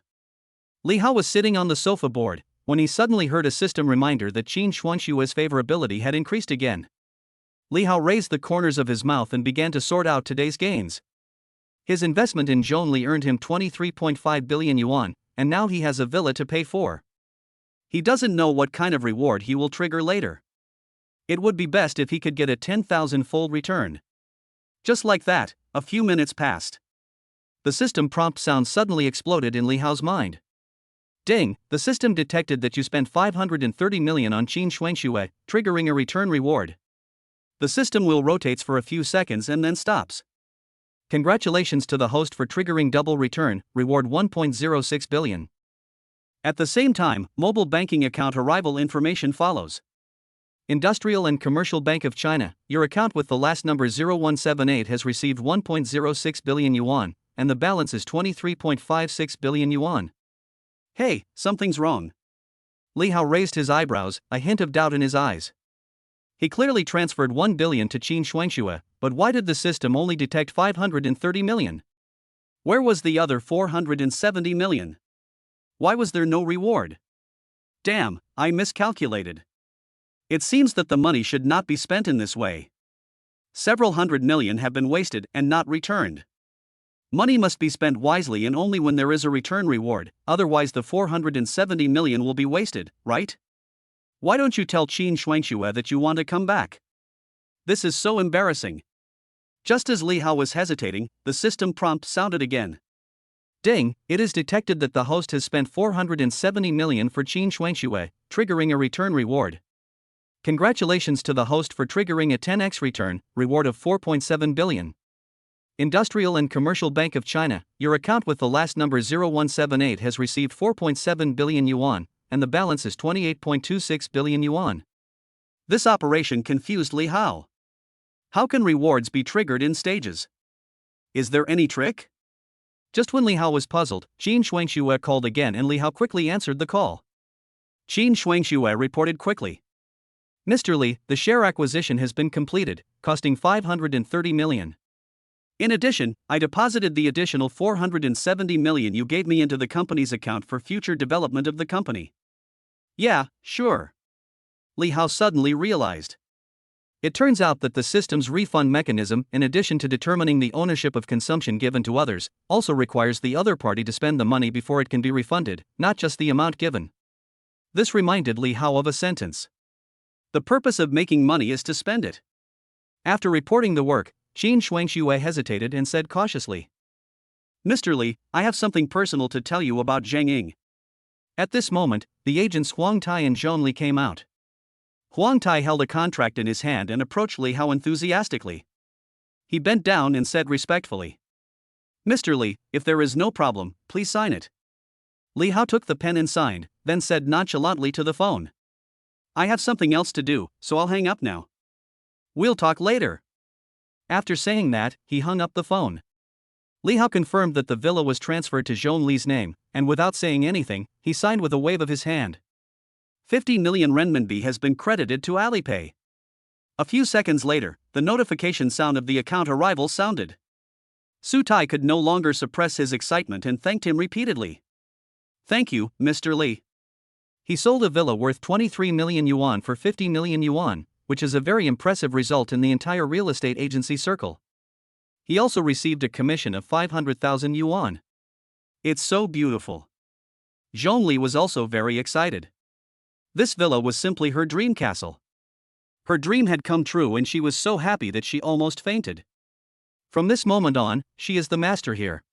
A: Li Hao was sitting on the sofa board when he suddenly heard a system reminder that Qin Shuangxue's favorability had increased again. Li Hao raised the corners of his mouth and began to sort out today's gains. His investment in Zhongli earned him 23.5 billion yuan, and now he has a villa to pay for. He doesn't know what kind of reward he will trigger later. It would be best if he could get a 10,000-fold return. Just like that, a few minutes passed. The system prompt sound suddenly exploded in Li Hao's mind. Ding, the system detected that you spent 530 million on Qin Shuangxue, triggering a return reward. The system wheel rotates for a few seconds and then stops. Congratulations to the host for triggering double return, reward 1.06 billion. At the same time, mobile banking account arrival information follows. Industrial and Commercial Bank of China, your account with the last number 0178 has received 1.06 billion yuan, and the balance is 23.56 billion yuan. Hey, something's wrong. Li Hao raised his eyebrows, a hint of doubt in his eyes. He clearly transferred 1 billion to Qin Shuangxue, but why did the system only detect 530 million? Where was the other 470 million? Why was there no reward? Damn, I miscalculated. It seems that the money should not be spent in this way. Several hundred million have been wasted and not returned. Money must be spent wisely and only when there is a return reward, otherwise the 470 million will be wasted, right? Why don't you tell Qin Shuangxue that you want to come back? This is so embarrassing. Just as Li Hao was hesitating, the system prompt sounded again. Ding, it is detected that the host has spent 470 million for Qin Shuangxue, triggering a return reward. Congratulations to the host for triggering a 10x return, reward of 4.7 billion. Industrial and Commercial Bank of China, your account with the last number 0178 has received 4.7 billion yuan, and the balance is 28.26 billion yuan. This operation confused Li Hao. How can rewards be triggered in stages? Is there any trick? Just when Li Hao was puzzled, Qin Shuangxue called again and Li Hao quickly answered the call. Qin Shuangxue reported quickly. Mr. Li, the share acquisition has been completed, costing 530 million. In addition, I deposited the additional 470 million you gave me into the company's account for future development of the company. Yeah, sure. Li Hao suddenly realized. It turns out that the system's refund mechanism, in addition to determining the ownership of consumption given to others, also requires the other party to spend the money before it can be refunded, not just the amount given. This reminded Li Hao of a sentence. The purpose of making money is to spend it. After reporting the work, Qin Shuangxue hesitated and said cautiously. Mr. Li, I have something personal to tell you about Zheng Ying. At this moment, the agents Huang Tai and Zhong Li came out. Huang Tai held a contract in his hand and approached Li Hao enthusiastically. He bent down and said respectfully. Mr. Li, if there is no problem, please sign it. Li Hao took the pen and signed, then said nonchalantly to the phone. I have something else to do, so I'll hang up now. We'll talk later. After saying that, he hung up the phone. Li Hao confirmed that the villa was transferred to Zhong Li's name, and without saying anything, he signed with a wave of his hand. 50 million renminbi has been credited to Alipay. A few seconds later, the notification sound of the account arrival sounded. Su Tai could no longer suppress his excitement and thanked him repeatedly. Thank you, Mr. Li. He sold a villa worth 23 million yuan for 50 million yuan, which is a very impressive result in the entire real estate agency circle. He also received a commission of 500,000 yuan. It's so beautiful. Zhong Li was also very excited. This villa was simply her dream castle. Her dream had come true and she was so happy that she almost fainted. From this moment on, she is the master here.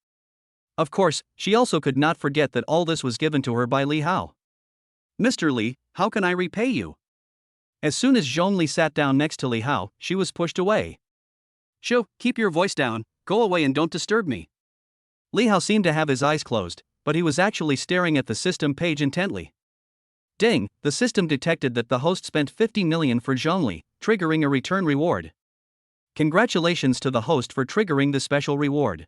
A: Of course, she also could not forget that all this was given to her by Li Hao. Mr. Li, how can I repay you? As soon as Zhong Li sat down next to Li Hao, she was pushed away. Shoo, keep your voice down, go away and don't disturb me. Li Hao seemed to have his eyes closed, but he was actually staring at the system page intently. Ding, the system detected that the host spent 50 million for Zhong Li, triggering a return reward. Congratulations to the host for triggering the special reward.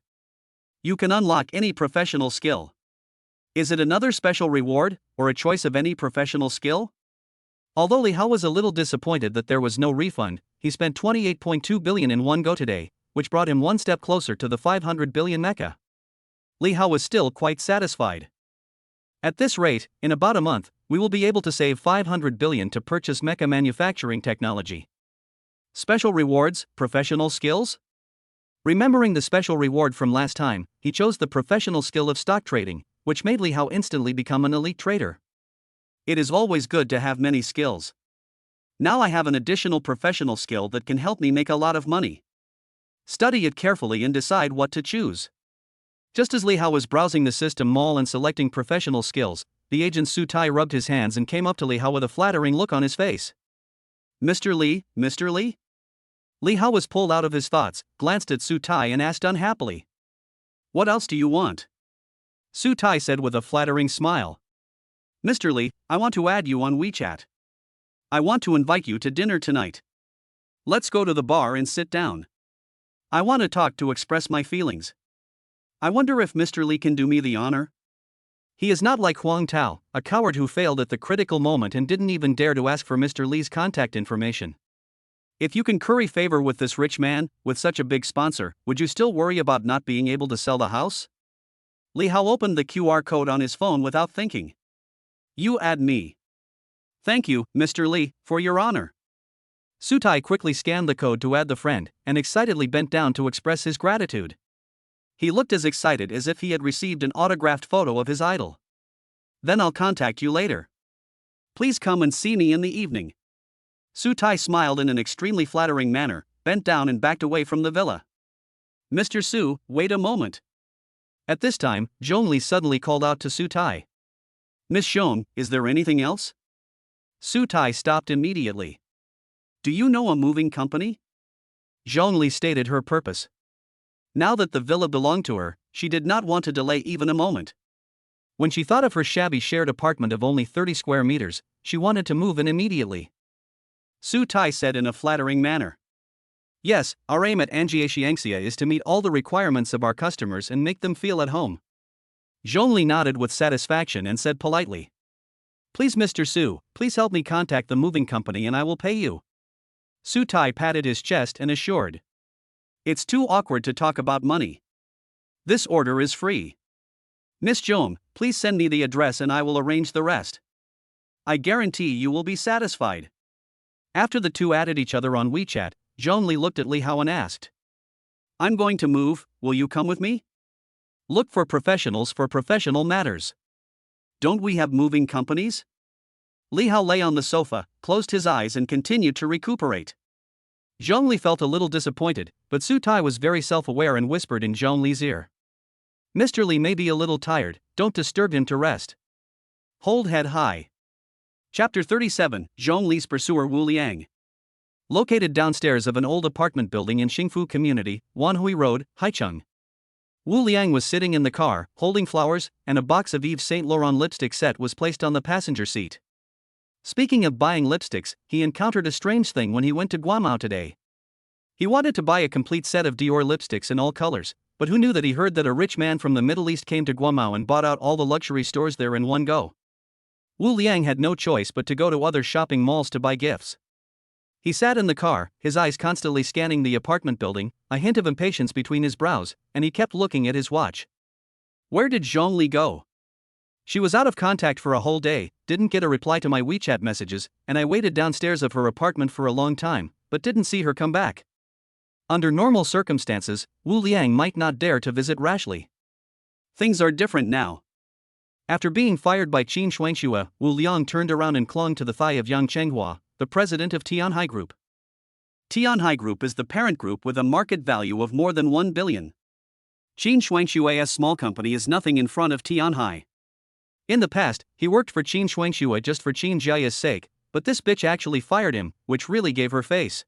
A: You can unlock any professional skill. Is it another special reward, or a choice of any professional skill? Although Li Hao was a little disappointed that there was no refund, he spent 28.2 billion in one go today, which brought him one step closer to the 500 billion Mecha. Li Hao was still quite satisfied. At this rate, in about a month, we will be able to save 500 billion to purchase Mecha manufacturing technology. Special rewards, professional skills? Remembering the special reward from last time, he chose the professional skill of stock trading, which made Li Hao instantly become an elite trader. It is always good to have many skills. Now I have an additional professional skill that can help me make a lot of money. Study it carefully and decide what to choose. Just as Li Hao was browsing the system mall and selecting professional skills, the agent Su Tai rubbed his hands and came up to Li Hao with a flattering look on his face. Mr. Li, Mr. Li? Li Hao was pulled out of his thoughts, glanced at Su Tai and asked unhappily. What else do you want? Su Tai said with a flattering smile. Mr. Li, I want to add you on WeChat. I want to invite you to dinner tonight. Let's go to the bar and sit down. I want to talk to express my feelings. I wonder if Mr. Li can do me the honor? He is not like Huang Tao, a coward who failed at the critical moment and didn't even dare to ask for Mr. Li's contact information. If you can curry favor with this rich man, with such a big sponsor, would you still worry about not being able to sell the house? Li Hao opened the QR code on his phone without thinking. You add me. Thank you, Mr. Li, for your honor. Su Tai quickly scanned the code to add the friend, and excitedly bent down to express his gratitude. He looked as excited as if he had received an autographed photo of his idol. Then I'll contact you later. Please come and see me in the evening. Su Tai smiled in an extremely flattering manner, bent down and backed away from the villa. Mr. Su, wait a moment. At this time, Zhongli suddenly called out to Su Tai. Miss Zhong, is there anything else? Su Tai stopped immediately. Do you know a moving company? Zhongli stated her purpose. Now that the villa belonged to her, she did not want to delay even a moment. When she thought of her shabby shared apartment of only 30 square meters, she wanted to move in immediately. Su Tai said in a flattering manner. Yes, our aim at Angiaxiangxia is to meet all the requirements of our customers and make them feel at home. Zhongli nodded with satisfaction and said politely. Please Mr. Su, please help me contact the moving company and I will pay you. Su Tai patted his chest and assured. It's too awkward to talk about money. This order is free. Miss Zhong, please send me the address and I will arrange the rest. I guarantee you will be satisfied. After the two added each other on WeChat, Zhongli looked at Li Hao and asked. I'm going to move, will you come with me? Look for professionals for professional matters. Don't we have moving companies? Li Hao lay on the sofa, closed his eyes and continued to recuperate. Zhongli felt a little disappointed, but Su Tai was very self-aware and whispered in Zhongli's ear. Mr. Li may be a little tired, don't disturb him to rest. Hold head high. Chapter 37, Zhongli's pursuer Wu Liang. Located downstairs of an old apartment building in Xingfu Community, Wanhui Road, Haicheng. Wu Liang was sitting in the car, holding flowers, and a box of Yves Saint Laurent lipstick set was placed on the passenger seat. Speaking of buying lipsticks, he encountered a strange thing when he went to Guangzhou today. He wanted to buy a complete set of Dior lipsticks in all colors, but who knew that he heard that a rich man from the Middle East came to Guangzhou and bought out all the luxury stores there in one go. Wu Liang had no choice but to go to other shopping malls to buy gifts. He sat in the car, his eyes constantly scanning the apartment building, a hint of impatience between his brows, and he kept looking at his watch. Where did Zhongli go? She was out of contact for a whole day, didn't get a reply to my WeChat messages, and I waited downstairs of her apartment for a long time, but didn't see her come back. Under normal circumstances, Wu Liang might not dare to visit rashly. Things are different now. After being fired by Qin Shuangxue, Wu Liang turned around and clung to the thigh of Yang Chenghua, the president of Tianhai Group. Tianhai Group is the parent group with a market value of more than 1 billion. Qin Shuangshue's small company is nothing in front of Tianhai. In the past, he worked for Qin Shuangxue just for Qin Jiaya's sake, but this bitch actually fired him, which really gave her face.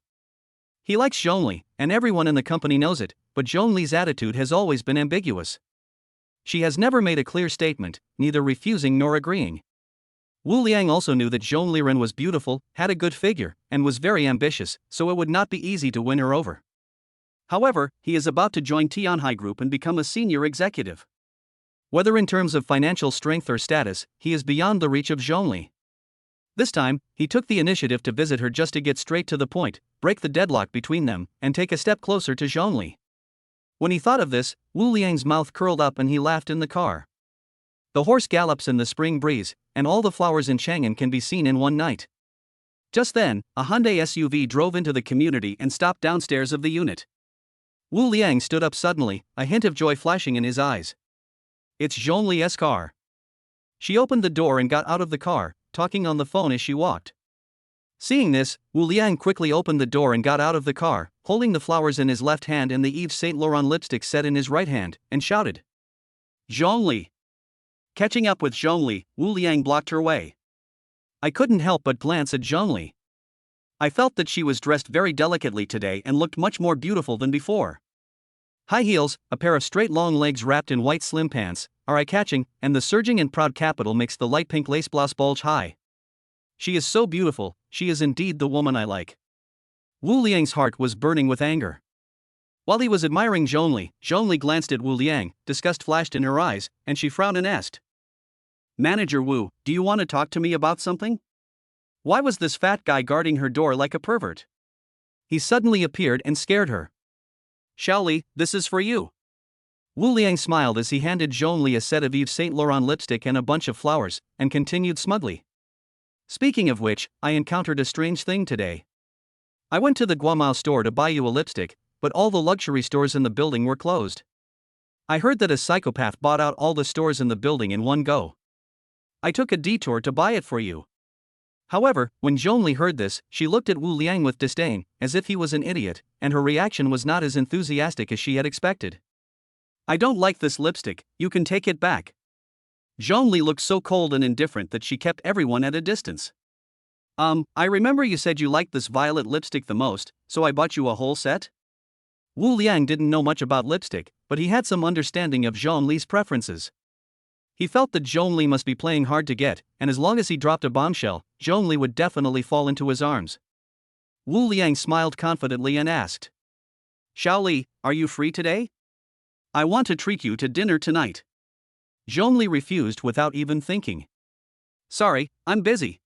A: He likes Zhongli, and everyone in the company knows it, but Zhongli's attitude has always been ambiguous. She has never made a clear statement, neither refusing nor agreeing. Wu Liang also knew that Zhongli Ren was beautiful, had a good figure, and was very ambitious, so it would not be easy to win her over. However, he is about to join Tianhai Group and become a senior executive. Whether in terms of financial strength or status, he is beyond the reach of Zhongli. This time, he took the initiative to visit her just to get straight to the point, break the deadlock between them, and take a step closer to Zhongli. When he thought of this, Wu Liang's mouth curled up and he laughed in the car. The horse gallops in the spring breeze, and all the flowers in Chang'an can be seen in one night. Just then, a Hyundai SUV drove into the community and stopped downstairs of the unit. Wu Liang stood up suddenly, a hint of joy flashing in his eyes. It's Zhongli's car. She opened the door and got out of the car, talking on the phone as she walked. Seeing this, Wu Liang quickly opened the door and got out of the car, holding the flowers in his left hand and the Yves Saint Laurent lipstick set in his right hand, and shouted. Zhongli! Catching up with Zhongli, Wu Liang blocked her way. I couldn't help but glance at Zhongli. I felt that she was dressed very delicately today and looked much more beautiful than before. High heels, a pair of straight long legs wrapped in white slim pants, are eye-catching, and the surging and proud capital makes the light pink lace blouse bulge high. She is so beautiful, she is indeed the woman I like. Wu Liang's heart was burning with anger. While he was admiring Zhongli glanced at Wu Liang, disgust flashed in her eyes, and she frowned and asked. Manager Wu, do you want to talk to me about something? Why was this fat guy guarding her door like a pervert? He suddenly appeared and scared her. Xiaoli, this is for you. Wu Liang smiled as he handed Zhongli a set of Yves Saint Laurent lipstick and a bunch of flowers, and continued smugly. Speaking of which, I encountered a strange thing today. I went to the Guamao store to buy you a lipstick, but all the luxury stores in the building were closed. I heard that a psychopath bought out all the stores in the building in one go. I took a detour to buy it for you. However, when Zhongli heard this, she looked at Wu Liang with disdain, as if he was an idiot, and her reaction was not as enthusiastic as she had expected. I don't like this lipstick, you can take it back. Zhongli looked so cold and indifferent that she kept everyone at a distance. I remember you said you liked this violet lipstick the most, so I bought you a whole set? Wu Liang didn't know much about lipstick, but he had some understanding of Zhongli's preferences. He felt that Zhongli must be playing hard to get, and as long as he dropped a bombshell, Zhongli would definitely fall into his arms. Wu Liang smiled confidently and asked, Xiaoli, are you free today? I want to treat you to dinner tonight. Zhongli refused without even thinking. Sorry, I'm busy.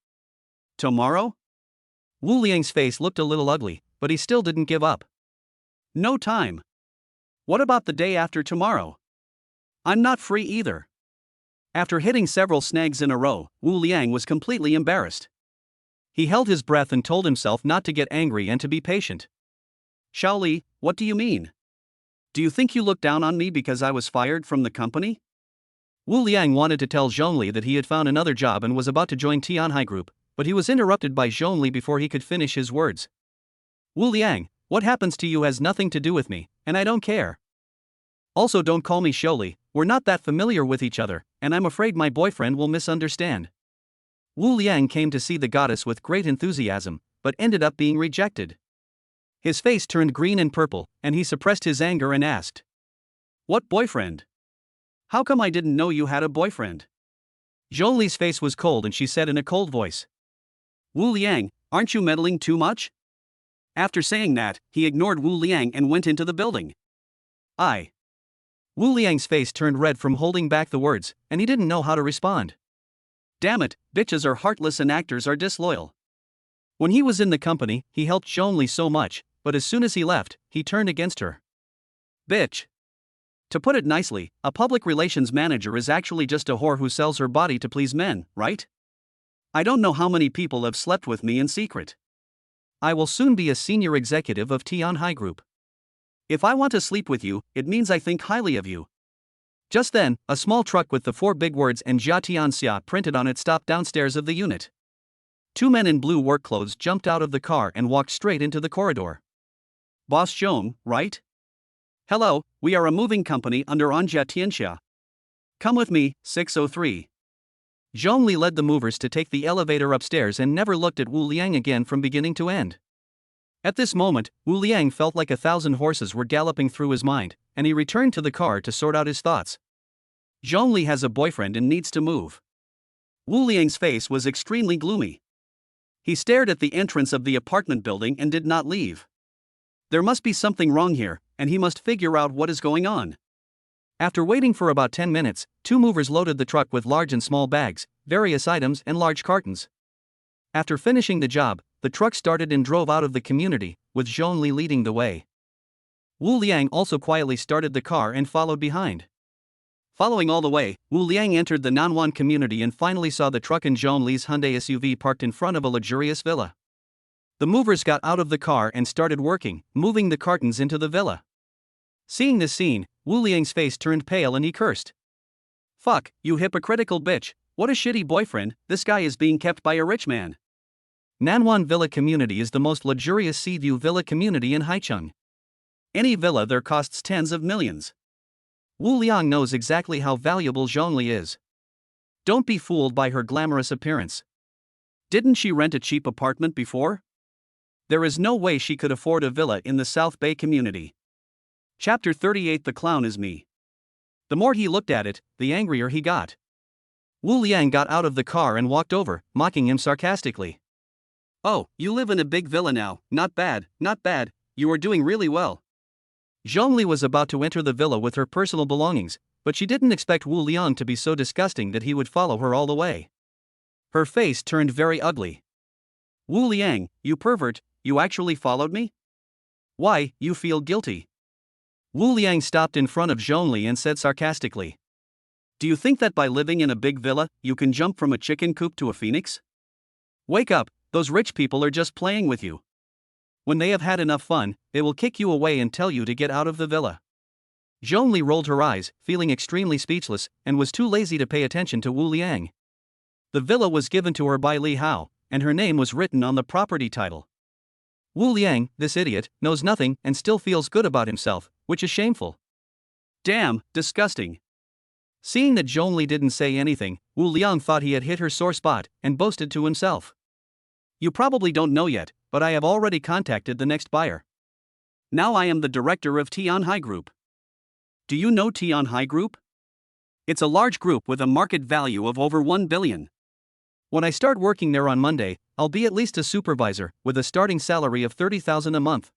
A: Tomorrow? Wu Liang's face looked a little ugly, but he still didn't give up. No time. What about the day after tomorrow? I'm not free either. After hitting several snags in a row, Wu Liang was completely embarrassed. He held his breath and told himself not to get angry and to be patient. Xiaoli, what do you mean? Do you think you look down on me because I was fired from the company? Wu Liang wanted to tell Zhongli that he had found another job and was about to join Tianhai Group, but he was interrupted by Zhongli before he could finish his words. Wu Liang, what happens to you has nothing to do with me, and I don't care. Also, don't call me Xiaoli, we're not that familiar with each other, and I'm afraid my boyfriend will misunderstand. Wu Liang came to see the goddess with great enthusiasm, but ended up being rejected. His face turned green and purple, and he suppressed his anger and asked, What boyfriend? How come I didn't know you had a boyfriend? Zhongli's face was cold and she said in a cold voice, Wu Liang, aren't you meddling too much? After saying that, he ignored Wu Liang and went into the building. Wu Liang's face turned red from holding back the words, and he didn't know how to respond. Damn it, bitches are heartless and actors are disloyal. When he was in the company, he helped Zhongli so much, but as soon as he left, he turned against her. Bitch. To put it nicely, a public relations manager is actually just a whore who sells her body to please men, right? I don't know how many people have slept with me in secret. I will soon be a senior executive of Tianhai Group. If I want to sleep with you, it means I think highly of you. Just then, a small truck with the 4 big words and Jia Tianxia printed on it stopped downstairs of the unit. 2 men in blue work clothes jumped out of the car and walked straight into the corridor. Boss Zhong, right? Hello, we are a moving company under Jia Tianxia. Come with me, 603. Zhongli led the movers to take the elevator upstairs and never looked at Wu Liang again from beginning to end. At this moment, Wu Liang felt like 1,000 horses were galloping through his mind, and he returned to the car to sort out his thoughts. Zhongli has a boyfriend and needs to move. Wu Liang's face was extremely gloomy. He stared at the entrance of the apartment building and did not leave. There must be something wrong here, and he must figure out what is going on. After waiting for about 10 minutes, 2 movers loaded the truck with large and small bags, various items and large cartons. After finishing the job, the truck started and drove out of the community, with Zhongli leading the way. Wu Liang also quietly started the car and followed behind. Following all the way, Wu Liang entered the Nanwan community and finally saw the truck and Zhongli's Hyundai SUV parked in front of a luxurious villa. The movers got out of the car and started working, moving the cartons into the villa. Seeing this scene, Wu Liang's face turned pale and he cursed. Fuck, you hypocritical bitch, what a shitty boyfriend, this guy is being kept by a rich man. Nanwan Villa Community is the most luxurious sea view villa community in Haicheng. Any villa there costs tens of millions. Wu Liang knows exactly how valuable Zhongli is. Don't be fooled by her glamorous appearance. Didn't she rent a cheap apartment before? There is no way she could afford a villa in the South Bay community. Chapter 38 The Clown is Me. The more he looked at it, the angrier he got. Wu Liang got out of the car and walked over, mocking him sarcastically. Oh, you live in a big villa now, not bad, you are doing really well. Zhongli was about to enter the villa with her personal belongings, but she didn't expect Wu Liang to be so disgusting that he would follow her all the way. Her face turned very ugly. Wu Liang, you pervert, you actually followed me? Why, you feel guilty. Wu Liang stopped in front of Zhongli and said sarcastically. Do you think that by living in a big villa, you can jump from a chicken coop to a phoenix? Wake up, those rich people are just playing with you. When they have had enough fun, they will kick you away and tell you to get out of the villa. Zhongli rolled her eyes, feeling extremely speechless, and was too lazy to pay attention to Wu Liang. The villa was given to her by Li Hao, and her name was written on the property title. Wu Liang, this idiot, knows nothing and still feels good about himself, which is shameful. Damn, disgusting. Seeing that Zhongli didn't say anything, Wu Liang thought he had hit her sore spot and boasted to himself. You probably don't know yet, but I have already contacted the next buyer. Now I am the director of Tianhai Group. Do you know Tianhai Group? It's a large group with a market value of over 1 billion. When I start working there on Monday, I'll be at least a supervisor, with a starting salary of 30,000 a month.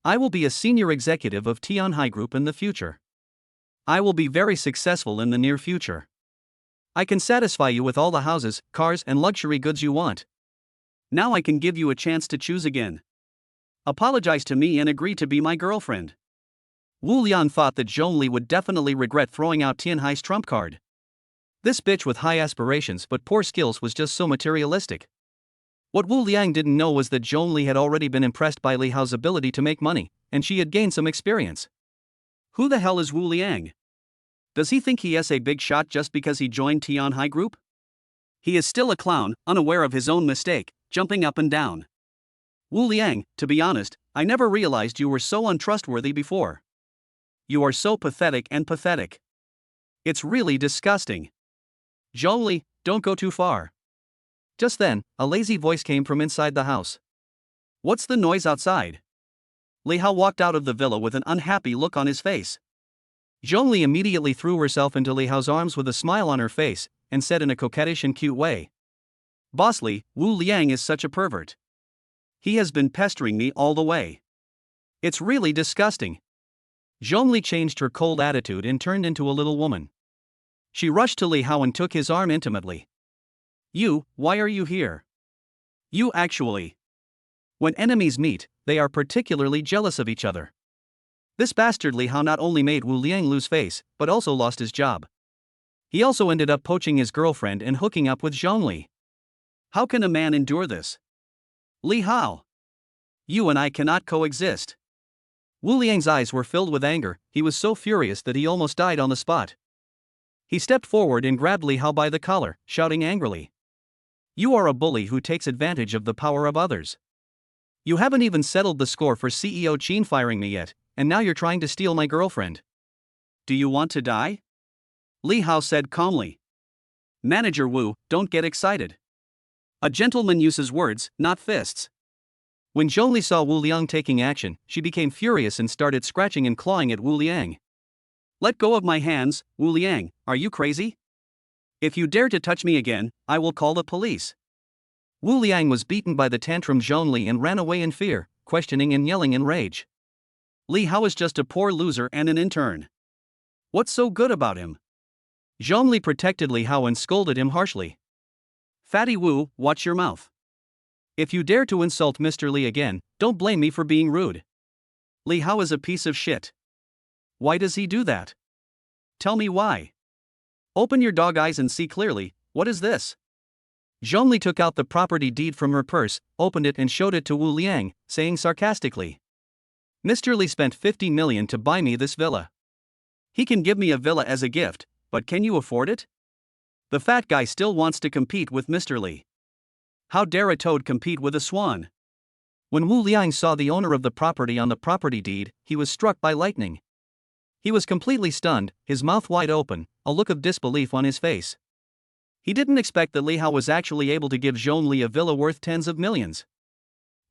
A: I will be a senior executive of Tianhai Group in the future. I will be very successful in the near future. I can satisfy you with all the houses, cars, and luxury goods you want. Now I can give you a chance to choose again. Apologize to me and agree to be my girlfriend. Wu Liang thought that Zhongli would definitely regret throwing out Tianhai's trump card. This bitch with high aspirations but poor skills was just so materialistic. What Wu Liang didn't know was that Zhongli had already been impressed by Li Hao's ability to make money, and she had gained some experience. Who the hell is Wu Liang? Does he think he is a big shot just because he joined Tianhai Group? He is still a clown, unaware of his own mistake, jumping up and down. Wu Liang, to be honest, I never realized you were so untrustworthy before. You are so pathetic and pathetic. It's really disgusting. Zhongli, don't go too far. Just then, a lazy voice came from inside the house. What's the noise outside? Li Hao walked out of the villa with an unhappy look on his face. Zhongli immediately threw herself into Li Hao's arms with a smile on her face, and said in a coquettish and cute way. Boss Li, Wu Liang is such a pervert. He has been pestering me all the way. It's really disgusting. Zhongli changed her cold attitude and turned into a little woman. She rushed to Li Hao and took his arm intimately. You, why are you here? You actually. When enemies meet, they are particularly jealous of each other. This bastard Li Hao not only made Wu Liang lose face, but also lost his job. He also ended up poaching his girlfriend and hooking up with Zhongli. How can a man endure this? Li Hao. You and I cannot coexist. Wu Liang's eyes were filled with anger. He was so furious that he almost died on the spot. He stepped forward and grabbed Li Hao by the collar, shouting angrily. You are a bully who takes advantage of the power of others. You haven't even settled the score for CEO Qin firing me yet, and now you're trying to steal my girlfriend. Do you want to die? Li Hao said calmly. Manager Wu, don't get excited. A gentleman uses words, not fists. When Zhongli saw Wu Liang taking action, she became furious and started scratching and clawing at Wu Liang. Let go of my hands, Wu Liang, are you crazy? If you dare to touch me again, I will call the police. Wu Liang was beaten by the tantrum Zhongli and ran away in fear, questioning and yelling in rage. Li Hao is just a poor loser and an intern. What's so good about him? Zhongli protected Li Hao and scolded him harshly. Fatty Wu, watch your mouth. If you dare to insult Mr. Li again, don't blame me for being rude. Li Hao is a piece of shit. Why does he do that? Tell me why. Open your dog eyes and see clearly. What is this? Zhongli took out the property deed from her purse, opened it and showed it to Wu Liang, saying sarcastically. Mr. Li spent 50 million to buy me this villa. He can give me a villa as a gift, but can you afford it? The fat guy still wants to compete with Mr. Li. How dare a toad compete with a swan? When Wu Liang saw the owner of the property on the property deed, he was struck by lightning. He was completely stunned, his mouth wide open, a look of disbelief on his face. He didn't expect that Li Hao was actually able to give Zhongli a villa worth tens of millions.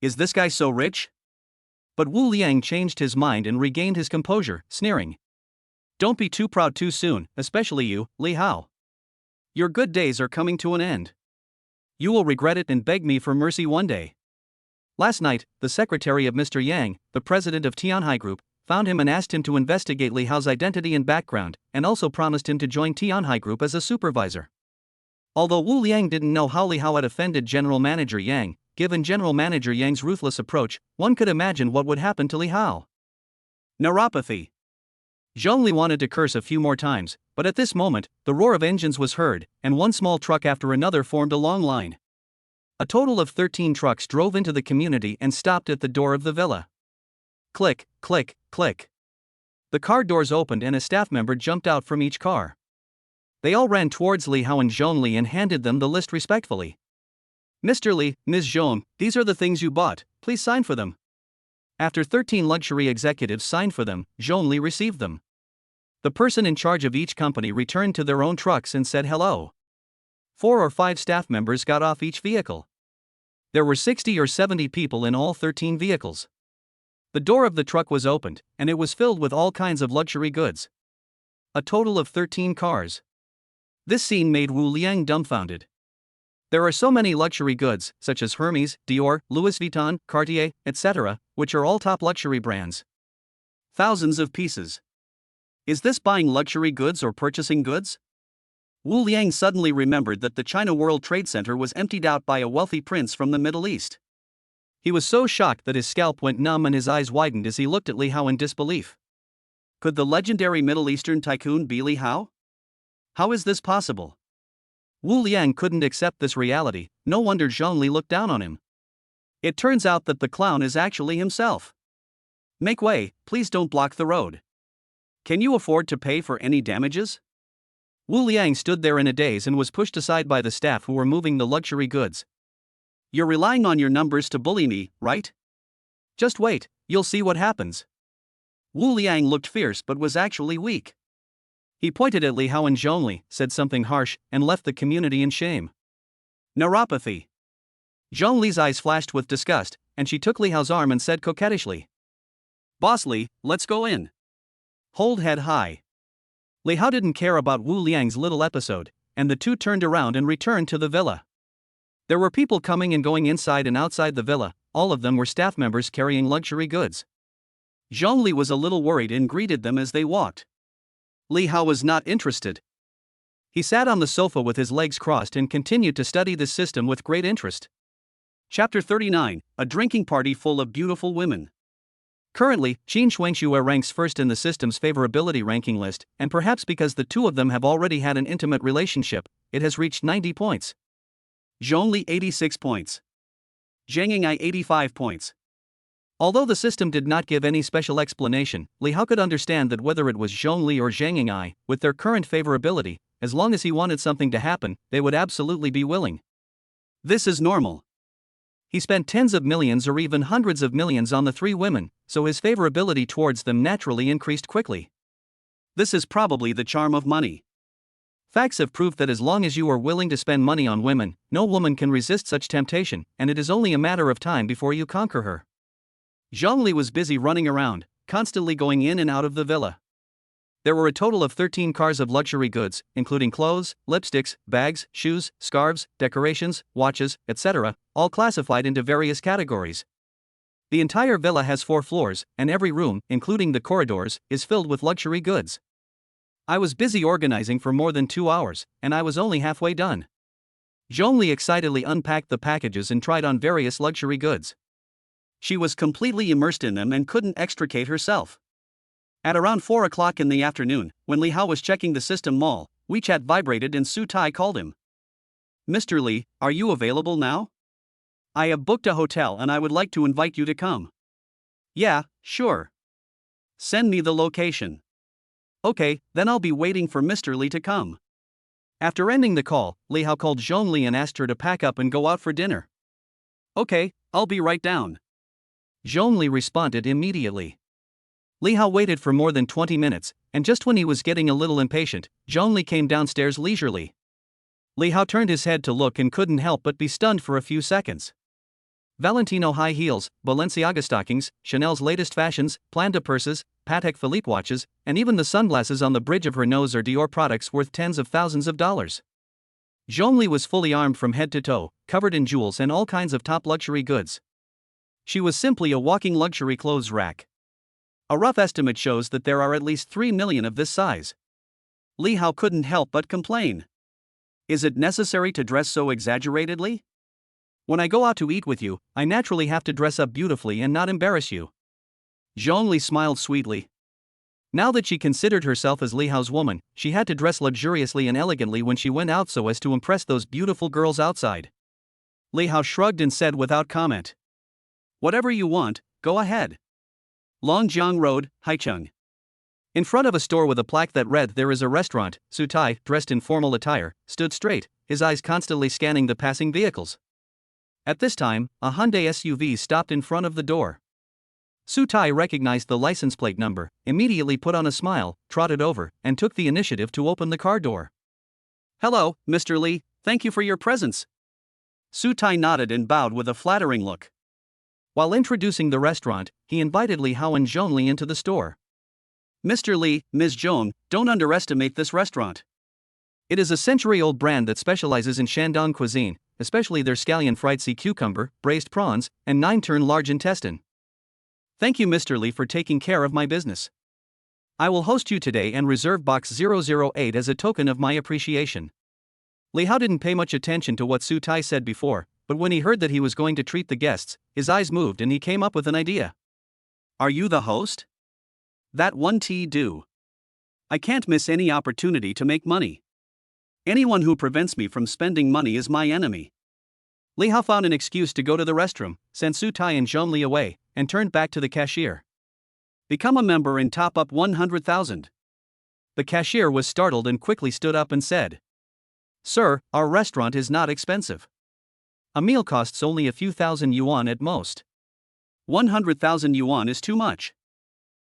A: Is this guy so rich? But Wu Liang changed his mind and regained his composure, sneering. Don't be too proud too soon, especially you, Li Hao. Your good days are coming to an end. You will regret it and beg me for mercy one day. Last night, the secretary of Mr. Yang, the president of Tianhai Group, found him and asked him to investigate Li Hao's identity and background, and also promised him to join Tianhai Group as a supervisor. Although Wu Liang didn't know how Li Hao had offended General Manager Yang, given General Manager Yang's ruthless approach, one could imagine what would happen to Li Hao. Neuropathy. Zhongli wanted to curse a few more times, but at this moment, the roar of engines was heard, and one small truck after another formed a long line. A total of 13 trucks drove into the community and stopped at the door of the villa. Click, click, click. The car doors opened and a staff member jumped out from each car. They all ran towards Li Hao and Zhongli and handed them the list respectfully. Mr. Li, Ms. Zhong, these are the things you bought, please sign for them. After 13 luxury executives signed for them, Zhongli received them. The person in charge of each company returned to their own trucks and said hello. 4 or 5 staff members got off each vehicle. There were 60 or 70 people in all 13 vehicles. The door of the truck was opened, and it was filled with all kinds of luxury goods. A total of 13 cars. This scene made Wu Liang dumbfounded. There are so many luxury goods, such as Hermes, Dior, Louis Vuitton, Cartier, etc., which are all top luxury brands. Thousands of pieces. Is this buying luxury goods or purchasing goods? Wu Liang suddenly remembered that the China World Trade Center was emptied out by a wealthy prince from the Middle East. He was so shocked that his scalp went numb and his eyes widened as he looked at Li Hao in disbelief. Could the legendary Middle Eastern tycoon be Li Hao? How is this possible? Wu Liang couldn't accept this reality. No wonder Zhongli looked down on him. It turns out that the clown is actually himself. Make way, please don't block the road. Can you afford to pay for any damages? Wu Liang stood there in a daze and was pushed aside by the staff who were moving the luxury goods. You're relying on your numbers to bully me, right? Just wait, you'll see what happens. Wu Liang looked fierce but was actually weak. He pointed at Li Hao and Zhongli, said something harsh, and left the community in shame. Neuropathy. Zhongli's eyes flashed with disgust, and she took Li Hao's arm and said coquettishly, Boss Li, let's go in. Hold head high. Li Hao didn't care about Wu Liang's little episode, and the two turned around and returned to the villa. There were people coming and going inside and outside the villa, all of them were staff members carrying luxury goods. Zhongli was a little worried and greeted them as they walked. Li Hao was not interested. He sat on the sofa with his legs crossed and continued to study this system with great interest. Chapter 39, A Drinking Party Full of Beautiful Women. Currently, Qin Shuangxue ranks first in the system's favorability ranking list, and perhaps because the two of them have already had an intimate relationship, it has reached 90 points. Zhongli 86 points. Zhang Ying'ai 85 points. Although the system did not give any special explanation, Li Hao could understand that whether it was Zhongli or Zhang Ying'ai, with their current favorability, as long as he wanted something to happen, they would absolutely be willing. This is normal. He spent tens of millions or even hundreds of millions on the 3 women, so his favorability towards them naturally increased quickly. This is probably the charm of money. Facts have proved that as long as you are willing to spend money on women, no woman can resist such temptation, and it is only a matter of time before you conquer her. Zhongli was busy running around, constantly going in and out of the villa. There were a total of 13 cars of luxury goods, including clothes, lipsticks, bags, shoes, scarves, decorations, watches, etc., all classified into various categories. The entire villa has 4 floors, and every room, including the corridors, is filled with luxury goods. I was busy organizing for more than 2 hours, and I was only halfway done. Zhongli excitedly unpacked the packages and tried on various luxury goods. She was completely immersed in them and couldn't extricate herself. At around 4 o'clock in the afternoon, when Li Hao was checking the system mall, WeChat vibrated and Su Tai called him. Mr. Li, are you available now? I have booked a hotel and I would like to invite you to come. Yeah, sure. Send me the location. Okay, then I'll be waiting for Mr. Li to come. After ending the call, Li Hao called Zhongli and asked her to pack up and go out for dinner. Okay, I'll be right down. Zhongli responded immediately. Li Hao waited for more than 20 minutes, and just when he was getting a little impatient, Zhongli came downstairs leisurely. Li Hao turned his head to look and couldn't help but be stunned for a few seconds. Valentino high heels, Balenciaga stockings, Chanel's latest fashions, Planda purses, Patek Philippe watches, and even the sunglasses on the bridge of her nose are Dior products worth tens of thousands of dollars. Zhongli was fully armed from head to toe, covered in jewels and all kinds of top luxury goods. She was simply a walking luxury clothes rack. A rough estimate shows that there are at least 3 million of this size. Li Hao couldn't help but complain. Is it necessary to dress so exaggeratedly? When I go out to eat with you, I naturally have to dress up beautifully and not embarrass you. Zhongli smiled sweetly. Now that she considered herself as Li Hao's woman, she had to dress luxuriously and elegantly when she went out so as to impress those beautiful girls outside. Li Hao shrugged and said without comment, "Whatever you want, go ahead." Longjiang Road, Haicheng. In front of a store with a plaque that read "There is a restaurant," Su Tai, dressed in formal attire, stood straight, his eyes constantly scanning the passing vehicles. At this time, a Hyundai SUV stopped in front of the door. Su Tai recognized the license plate number, immediately put on a smile, trotted over, and took the initiative to open the car door. "Hello, Mr. Li, thank you for your presence." Su Tai nodded and bowed with a flattering look. While introducing the restaurant, he invited Li Hao and Zhongli into the store. "Mr. Li, Ms. Zhong, don't underestimate this restaurant. It is a century-old brand that specializes in Shandong cuisine, especially their scallion fried sea cucumber, braised prawns, and 9-turn large intestine. Thank you, Mr. Li, for taking care of my business. I will host you today and reserve box 008 as a token of my appreciation." Li Hao didn't pay much attention to what Su Tai said before, but when he heard that he was going to treat the guests, his eyes moved and he came up with an idea. "Are you the host? That one do. I can't miss any opportunity to make money. Anyone who prevents me from spending money is my enemy." Li Hao found an excuse to go to the restroom, sent Su Tai and Zhongli away, and turned back to the cashier. "Become a member and top up 100,000. The cashier was startled and quickly stood up and said, "Sir, our restaurant is not expensive. A meal costs only a few thousand yuan at most." 100,000 yuan is too much.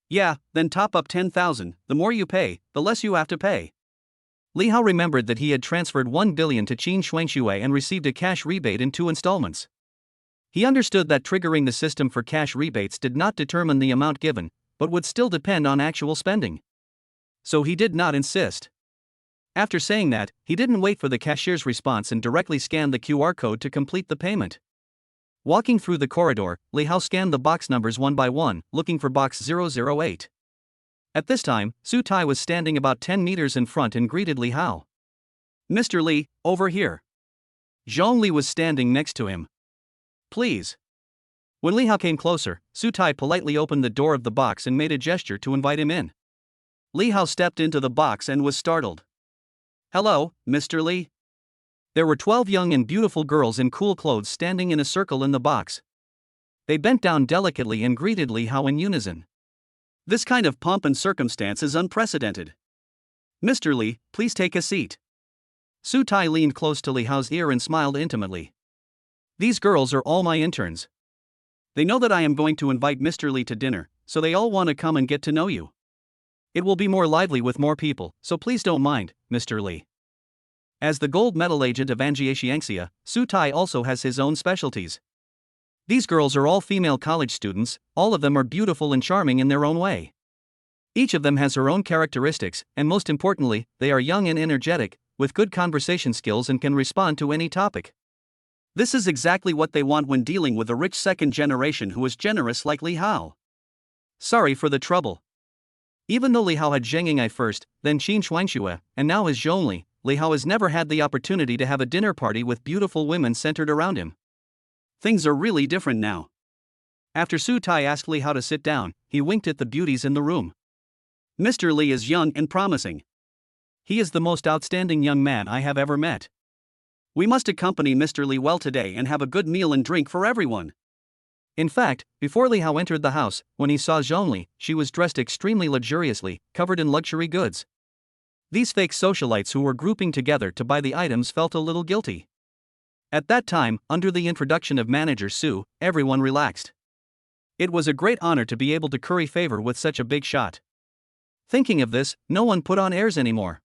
A: "Yeah, then top up 10,000, the more you pay, the less you have to pay." Li Hao remembered that he had transferred 1 billion to Qin Shuangshui and received a cash rebate in 2 installments. He understood that triggering the system for cash rebates did not determine the amount given, but would still depend on actual spending. So he did not insist. After saying that, he didn't wait for the cashier's response and directly scanned the QR code to complete the payment. Walking through the corridor, Li Hao scanned the box numbers one by one, looking for box 008. At this time, Su Tai was standing about 10 meters in front and greeted Li Hao. "Mr. Li, over here." Zhongli was standing next to him. "Please." When Li Hao came closer, Su Tai politely opened the door of the box and made a gesture to invite him in. Li Hao stepped into the box and was startled. "Hello, Mr. Li." There were 12 young and beautiful girls in cool clothes standing in a circle in the box. They bent down delicately and greeted Li Hao in unison. This kind of pomp and circumstance is unprecedented. "Mr. Li, please take a seat." Su Tai leaned close to Li Hao's ear and smiled intimately. "These girls are all my interns. They know that I am going to invite Mr. Li to dinner, so they all want to come and get to know you. It will be more lively with more people, so please don't mind, Mr. Li." As the gold medal agent of Anjie, Su Tai also has his own specialties. These girls are all female college students, all of them are beautiful and charming in their own way. Each of them has her own characteristics, and most importantly, they are young and energetic, with good conversation skills and can respond to any topic. This is exactly what they want when dealing with a rich second generation who is generous like Li Hao. Sorry for the trouble. Even though Li Hao had Zheng Ying'ai first, then Qin Shuangshui, and now his Zhongli, Li Hao has never had the opportunity to have a dinner party with beautiful women centered around him. Things are really different now. After Su Tai asked Li Hao to sit down, he winked at the beauties in the room. "Mr. Li is young and promising. He is the most outstanding young man I have ever met. We must accompany Mr. Li well today and have a good meal and drink for everyone." In fact, before Li Hao entered the house, when he saw Zhongli, she was dressed extremely luxuriously, covered in luxury goods. These fake socialites who were grouping together to buy the items felt a little guilty. At that time, under the introduction of manager Su, everyone relaxed. It was a great honor to be able to curry favor with such a big shot. Thinking of this, no one put on airs anymore.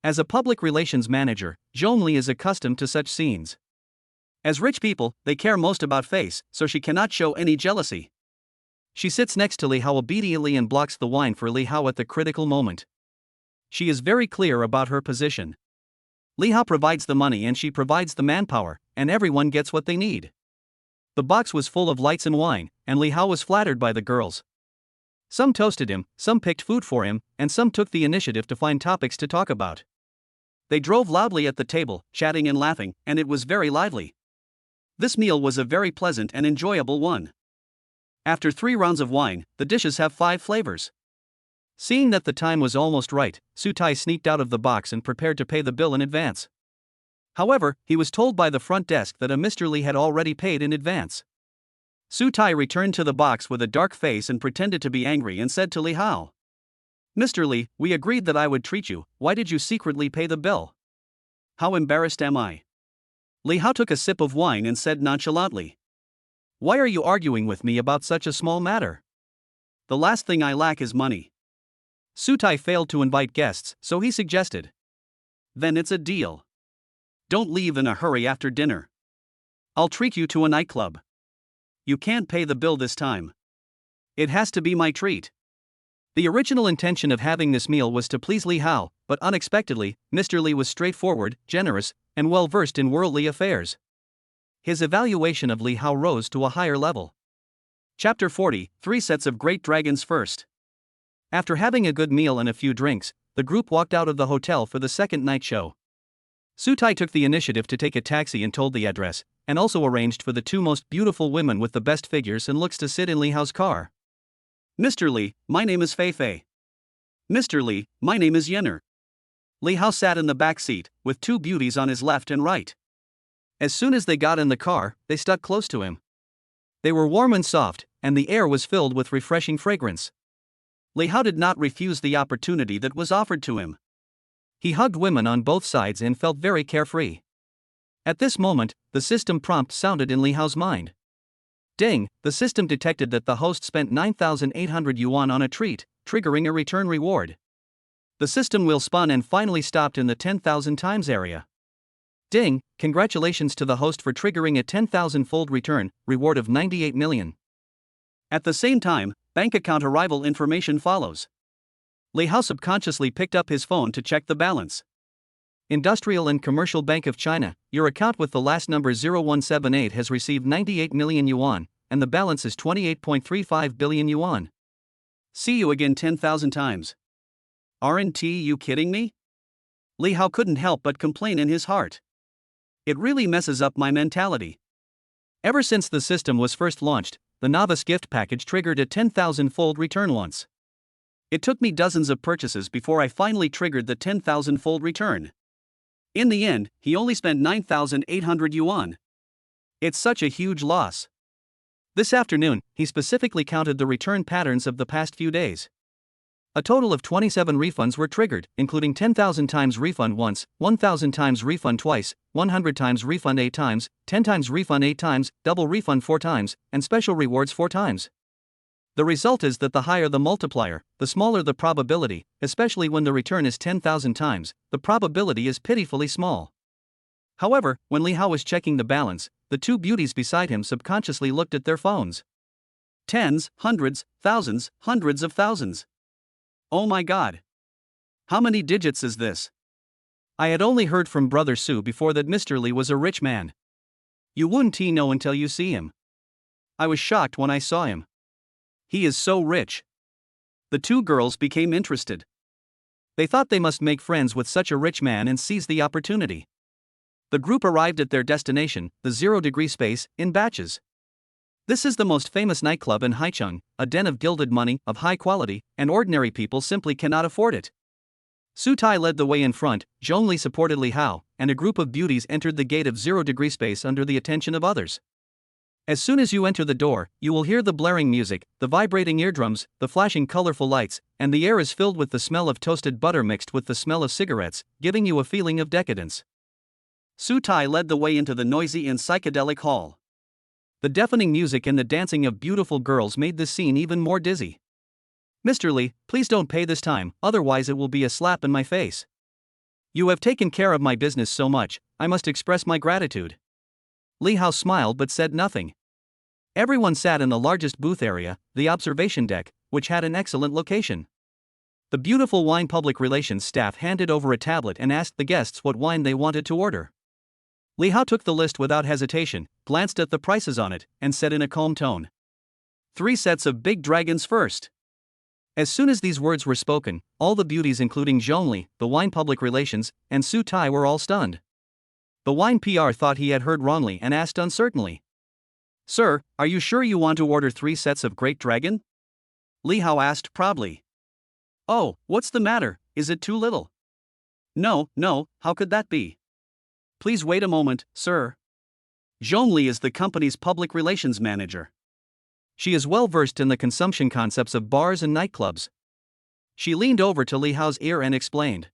A: As a public relations manager, Zhongli is accustomed to such scenes. As rich people, they care most about face, so she cannot show any jealousy. She sits next to Li Hao obediently and blocks the wine for Li Hao at the critical moment. She is very clear about her position. Li Hao provides the money and she provides the manpower, and everyone gets what they need. The box was full of lights and wine, and Li Hao was flattered by the girls. Some toasted him, some picked food for him, and some took the initiative to find topics to talk about. They drove loudly at the table, chatting and laughing, and it was very lively. This meal was a very pleasant and enjoyable one. After 3 rounds of wine, the dishes have 5 flavors. Seeing that the time was almost right, Su Tai sneaked out of the box and prepared to pay the bill in advance. However, he was told by the front desk that a Mr. Li had already paid in advance. Su Tai returned to the box with a dark face and pretended to be angry and said to Li Hao, "Mr. Li, we agreed that I would treat you, why did you secretly pay the bill? How embarrassed am I?" Li Hao took a sip of wine and said nonchalantly, "Why are you arguing with me about such a small matter? The last thing I lack is money." Su Tai failed to invite guests, so he suggested, "Then it's a deal. Don't leave in a hurry after dinner. I'll treat you to a nightclub. You can't pay the bill this time. It has to be my treat." The original intention of having this meal was to please Li Hao, but unexpectedly, Mr. Li was straightforward, generous, and well versed in worldly affairs. His evaluation of Li Hao rose to a higher level. Chapter 40, 3 Sets of Great Dragons First. After having a good meal and a few drinks, the group walked out of the hotel for the second night show. Su Tai took the initiative to take a taxi and told the address, and also arranged for the two most beautiful women with the best figures and looks to sit in Li Hao's car. "Mr. Li, my name is Fei Fei. Mr. Li, my name is Yenner." Li Hao sat in the back seat, with two beauties on his left and right. As soon as they got in the car, they stuck close to him. They were warm and soft, and the air was filled with refreshing fragrance. Li Hao did not refuse the opportunity that was offered to him. He hugged women on both sides and felt very carefree. At this moment, the system prompt sounded in Li Hao's mind. Ding, the system detected that the host spent 9,800 yuan on a treat, triggering a return reward. The system wheel spun and finally stopped in the 10,000 times area. Ding, congratulations to the host for triggering a 10,000-fold return, reward of 98 million. At the same time, bank account arrival information follows. Li Hao subconsciously picked up his phone to check the balance. Industrial and Commercial Bank of China, your account with the last number 0178 has received 98 million yuan, and the balance is 28.35 billion yuan. See you again 10,000 times. Aren't you kidding me? Li Hao couldn't help but complain in his heart. It really messes up my mentality. Ever since the system was first launched, the novice gift package triggered a 10,000-fold return once. It took me dozens of purchases before I finally triggered the 10,000-fold return. In the end, he only spent 9,800 yuan. It's such a huge loss. This afternoon, he specifically counted the return patterns of the past few days. A total of 27 refunds were triggered, including 10,000 times refund once, 1,000 times refund twice, 100 times refund 8 times, 10 times refund 8 times, double refund 4 times, and special rewards 4 times. The result is that the higher the multiplier, the smaller the probability, especially when the return is 10,000 times, the probability is pitifully small. However, when Li Hao was checking the balance, the two beauties beside him subconsciously looked at their phones. Tens, hundreds, thousands, hundreds of thousands. Oh my god. How many digits is this? I had only heard from Brother Su before that Mr. Li was a rich man. You wouldn't know until you see him. I was shocked when I saw him. He is so rich. The two girls became interested. They thought they must make friends with such a rich man and seize the opportunity. The group arrived at their destination, the 0-degree space, in batches. This is the most famous nightclub in Haicheng, a den of gilded money, of high quality, and ordinary people simply cannot afford it. Su Tai led the way in front, Zhongli supported Li Hao, and a group of beauties entered the gate of 0-degree space under the attention of others. As soon as you enter the door, you will hear the blaring music, the vibrating eardrums, the flashing colorful lights, and the air is filled with the smell of toasted butter mixed with the smell of cigarettes, giving you a feeling of decadence. Su Tai led the way into the noisy and psychedelic hall. The deafening music and the dancing of beautiful girls made this scene even more dizzy. Mr. Li, please don't pay this time, otherwise it will be a slap in my face. You have taken care of my business so much, I must express my gratitude. Li Hao smiled but said nothing. Everyone sat in the largest booth area, the observation deck, which had an excellent location. The beautiful wine public relations staff handed over a tablet and asked the guests what wine they wanted to order. Li Hao took the list without hesitation, glanced at the prices on it, and said in a calm tone, 3 sets of big dragons first. As soon as these words were spoken, all the beauties including Zhongli, the wine public relations, and Su Tai were all stunned. The wine PR thought he had heard wrongly and asked uncertainly, Sir, are you sure you want to order 3 sets of Great Dragon? Li Hao asked proudly. Oh, what's the matter? Is it too little? No, no, how could that be? Please wait a moment, sir. Zhongli is the company's public relations manager. She is well versed in the consumption concepts of bars and nightclubs. She leaned over to Li Hao's ear and explained.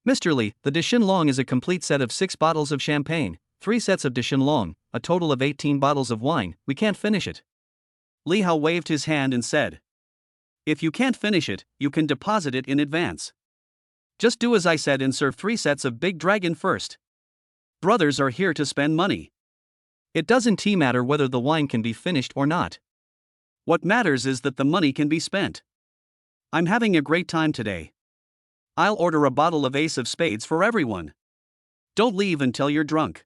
A: Mr. Li, the de Shenlong is a complete set of 6 bottles of champagne, 3 sets of de Shenlong, a total of 18 bottles of wine. We can't finish it. Li Hao waved his hand and said. If you can't finish it, you can deposit it in advance. Just do as I said and serve 3 sets of Big Dragon first. Brothers are here to spend money. It doesn't matter whether the wine can be finished or not. What matters is that the money can be spent. I'm having a great time today. I'll order a bottle of Ace of Spades for everyone. Don't leave until you're drunk.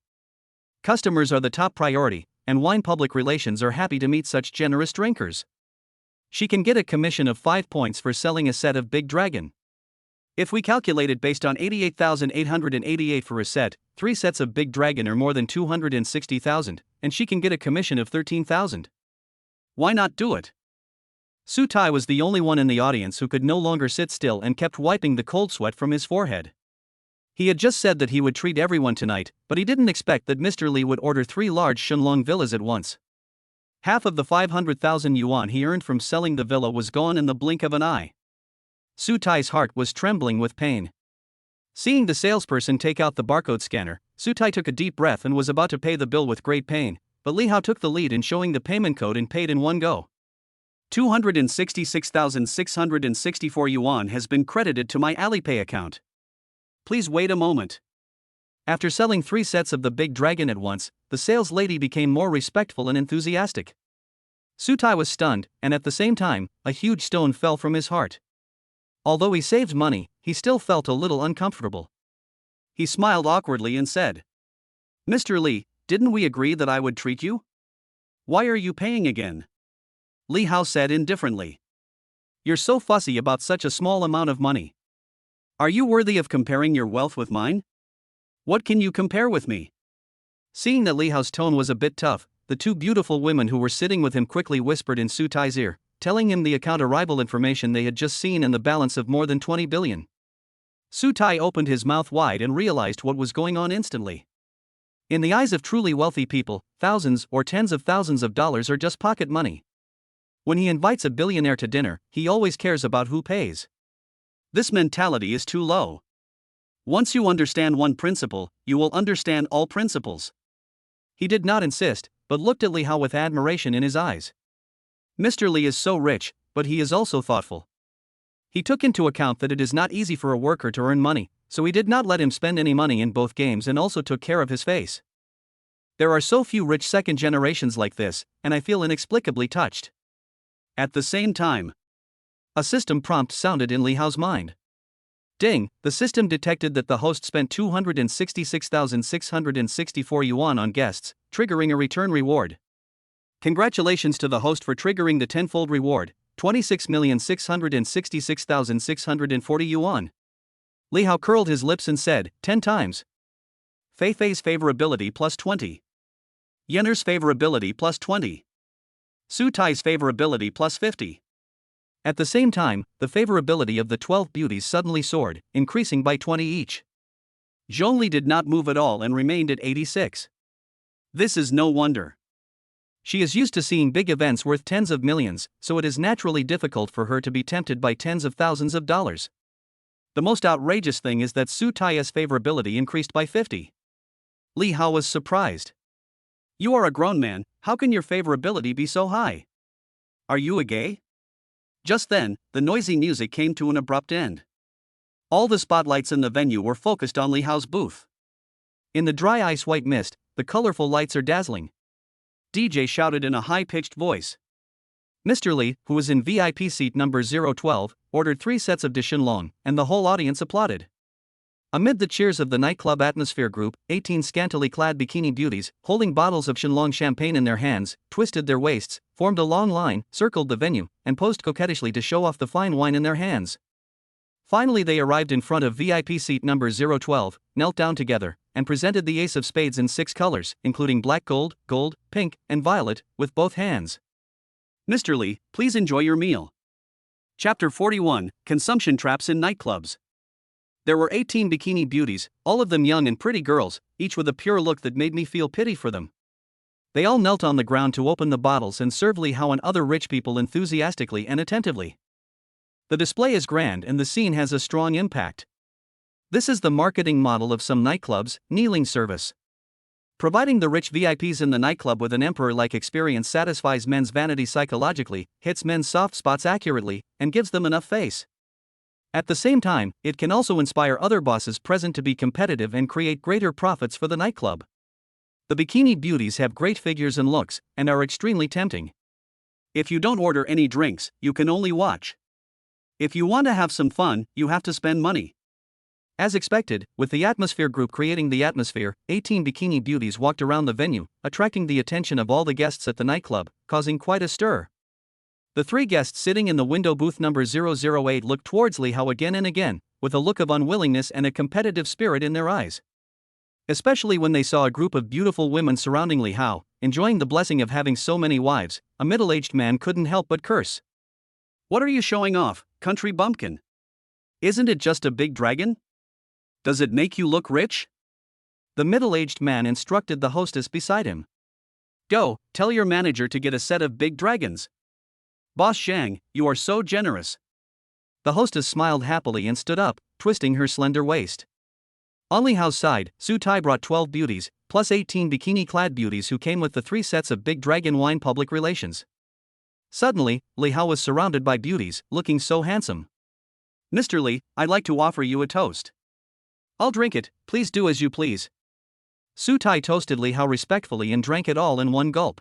A: Customers are the top priority, and wine public relations are happy to meet such generous drinkers. She can get a commission of 5 points for selling a set of Big Dragon. If we calculate it based on 88,888 for a set, 3 sets of Big Dragon are more than 260,000, and she can get a commission of 13,000. Why not do it? Su Tai was the only one in the audience who could no longer sit still and kept wiping the cold sweat from his forehead. He had just said that he would treat everyone tonight, but he didn't expect that Mr. Li would order 3 large Shenlong villas at once. Half of the 500,000 yuan he earned from selling the villa was gone in the blink of an eye. Su Tai's heart was trembling with pain. Seeing the salesperson take out the barcode scanner, Su Tai took a deep breath and was about to pay the bill with great pain, but Li Hao took the lead in showing the payment code and paid in one go. 266,664 yuan has been credited to my Alipay account. Please wait a moment. After selling 3 sets of the Big Dragon at once, the sales lady became more respectful and enthusiastic. Su Tai was stunned, and at the same time, a huge stone fell from his heart. Although he saved money, he still felt a little uncomfortable. He smiled awkwardly and said, Mr. Li, didn't we agree that I would treat you? Why are you paying again? Li Hao said indifferently. You're so fussy about such a small amount of money. Are you worthy of comparing your wealth with mine? What can you compare with me? Seeing that Li Hao's tone was a bit tough, the 2 beautiful women who were sitting with him quickly whispered in Su Tai's ear, telling him the account arrival information they had just seen and the balance of more than 20 billion. Su Tai opened his mouth wide and realized what was going on instantly. In the eyes of truly wealthy people, thousands or tens of thousands of dollars are just pocket money. When he invites a billionaire to dinner, he always cares about who pays. This mentality is too low. Once you understand one principle, you will understand all principles. He did not insist, but looked at Li Hao with admiration in his eyes. Mr. Li is so rich, but he is also thoughtful. He took into account that it is not easy for a worker to earn money, so he did not let him spend any money in both games and also took care of his face. There are so few rich second generations like this, and I feel inexplicably touched. At the same time, a system prompt sounded in Li Hao's mind. Ding, the system detected that the host spent 266,664 yuan on guests, triggering a return reward. Congratulations to the host for triggering the tenfold reward, 26,666,640 yuan. Li Hao curled his lips and said, 10 times. Fei Fei's favorability plus 20. Yenner's favorability plus 20. Su Tai's favorability plus 50. At the same time, the favorability of the 12 beauties suddenly soared, increasing by 20 each. Zhongli did not move at all and remained at 86. This is no wonder. She is used to seeing big events worth tens of millions, so it is naturally difficult for her to be tempted by tens of thousands of dollars. The most outrageous thing is that Su Tai's favorability increased by 50. Li Hao was surprised. You are a grown man, how can your favorability be so high? Are you a gay? Just then, the noisy music came to an abrupt end. All the spotlights in the venue were focused on Li Hao's booth. In the dry ice white mist, the colorful lights are dazzling. DJ shouted in a high-pitched voice. Mr. Li, who was in VIP seat number 012, ordered 3 sets of de Shenlong, and the whole audience applauded. Amid the cheers of the nightclub atmosphere group, 18 scantily clad bikini beauties, holding bottles of Shenlong champagne in their hands, twisted their waists, formed a long line, circled the venue, and posed coquettishly to show off the fine wine in their hands. Finally they arrived in front of VIP seat number 012, knelt down together, and presented the ace of spades in 6 colors, including black gold, gold, pink, and violet, with both hands. Mr. Li, please enjoy your meal. Chapter 41, Consumption Traps in Nightclubs. There were 18 bikini beauties, all of them young and pretty girls, each with a pure look that made me feel pity for them. They all knelt on the ground to open the bottles and serve Li Hao and other rich people enthusiastically and attentively. The display is grand and the scene has a strong impact. This is the marketing model of some nightclubs, kneeling service. Providing the rich VIPs in the nightclub with an emperor-like experience satisfies men's vanity psychologically, hits men's soft spots accurately, and gives them enough face. At the same time, it can also inspire other bosses present to be competitive and create greater profits for the nightclub. The bikini beauties have great figures and looks, and are extremely tempting. If you don't order any drinks, you can only watch. If you want to have some fun, you have to spend money. As expected, with the Atmosphere group creating the atmosphere, 18 bikini beauties walked around the venue, attracting the attention of all the guests at the nightclub, causing quite a stir. The three guests sitting in the window booth number 008 looked towards Li Hao again and again, with a look of unwillingness and a competitive spirit in their eyes. Especially when they saw a group of beautiful women surrounding Li Hao, enjoying the blessing of having so many wives, a middle-aged man couldn't help but curse. "What are you showing off, country bumpkin? Isn't it just a big dragon? Does it make you look rich?" The middle-aged man instructed the hostess beside him. "Go, tell your manager to get a set of big dragons. Boss Zhang, you are so generous." The hostess smiled happily and stood up, twisting her slender waist. On Li Hao's side, Su Tai brought 12 beauties, plus 18 bikini-clad beauties who came with the 3 sets of big dragon wine public relations. Suddenly, Li Hao was surrounded by beauties, looking so handsome. "Mr. Li, I'd like to offer you a toast." "I'll drink it, please do as you please." Su Tai toasted Li Hao respectfully and drank it all in one gulp.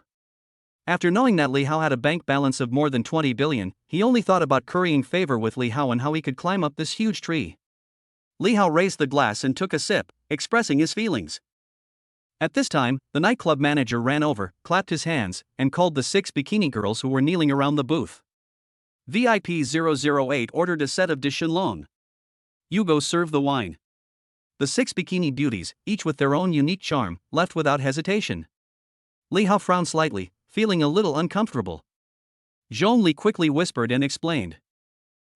A: After knowing that Li Hao had a bank balance of more than 20 billion, he only thought about currying favor with Li Hao and how he could climb up this huge tree. Li Hao raised the glass and took a sip, expressing his feelings. At this time, the nightclub manager ran over, clapped his hands, and called the 6 bikini girls who were kneeling around the booth. VIP 008 ordered a set of de Shenlong. "You go serve the wine." The 6 bikini beauties, each with their own unique charm, left without hesitation. Li Hao frowned slightly, feeling a little uncomfortable. Zhong Li quickly whispered and explained.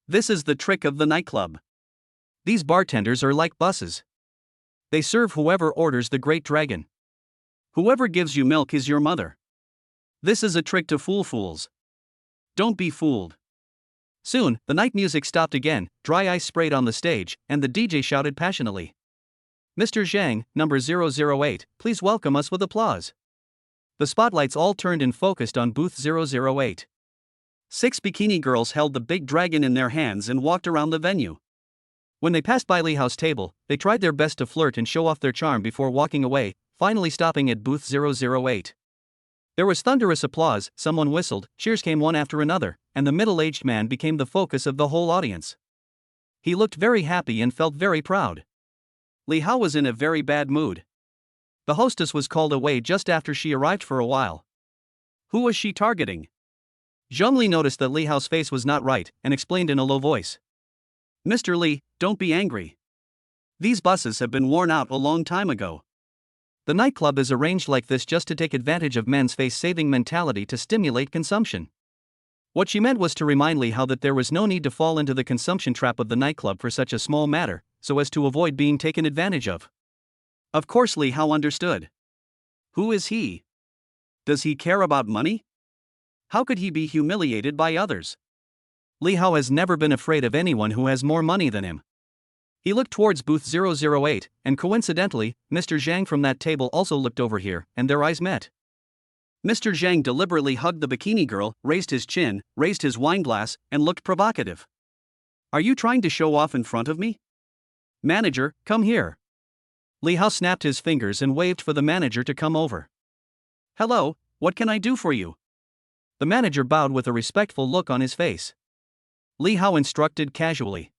A: "This is the trick of the nightclub. These bartenders are like buses. They serve whoever orders the Great Dragon. Whoever gives you milk is your mother. This is a trick to fool fools. Don't be fooled." Soon, the night music stopped again, dry ice sprayed on the stage, and the DJ shouted passionately. "Mr. Zhang, number 008, please welcome us with applause." The spotlights all turned and focused on booth 008. 6 bikini girls held the big dragon in their hands and walked around the venue. When they passed by Li Hao's table, they tried their best to flirt and show off their charm before walking away, finally stopping at booth 008. There was thunderous applause, someone whistled, cheers came one after another, and the middle-aged man became the focus of the whole audience. He looked very happy and felt very proud. Li Hao was in a very bad mood. The hostess was called away just after she arrived for a while. Who was she targeting? Zhong Li noticed that Li Hao's face was not right, and explained in a low voice. "Mr. Li, don't be angry. These buses have been worn out a long time ago. The nightclub is arranged like this just to take advantage of men's face-saving mentality to stimulate consumption." What she meant was to remind Li Hao that there was no need to fall into the consumption trap of the nightclub for such a small matter, so as to avoid being taken advantage of. Of course Li Hao understood. Who is he? Does he care about money? How could he be humiliated by others? Li Hao has never been afraid of anyone who has more money than him. He looked towards booth 008, and coincidentally, Mr. Zhang from that table also looked over here, and their eyes met. Mr. Zhang deliberately hugged the bikini girl, raised his chin, raised his wine glass, and looked provocative. "Are you trying to show off in front of me? Manager, come here." Li Hao snapped his fingers and waved for the manager to come over. "Hello, what can I do for you?" The manager bowed with a respectful look on his face. Li Hao instructed casually.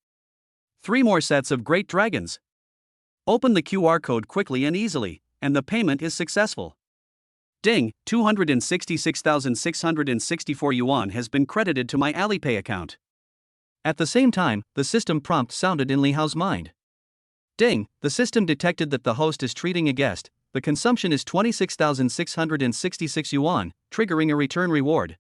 A: 3 more sets of great dragons. Open the QR code quickly and easily, and the payment is successful. Ding, 266,664 yuan has been credited to my Alipay account. At the same time, the system prompt sounded in Li Hao's mind. Ding, the system detected that the host is treating a guest. The consumption is 26,666 yuan, triggering a return reward.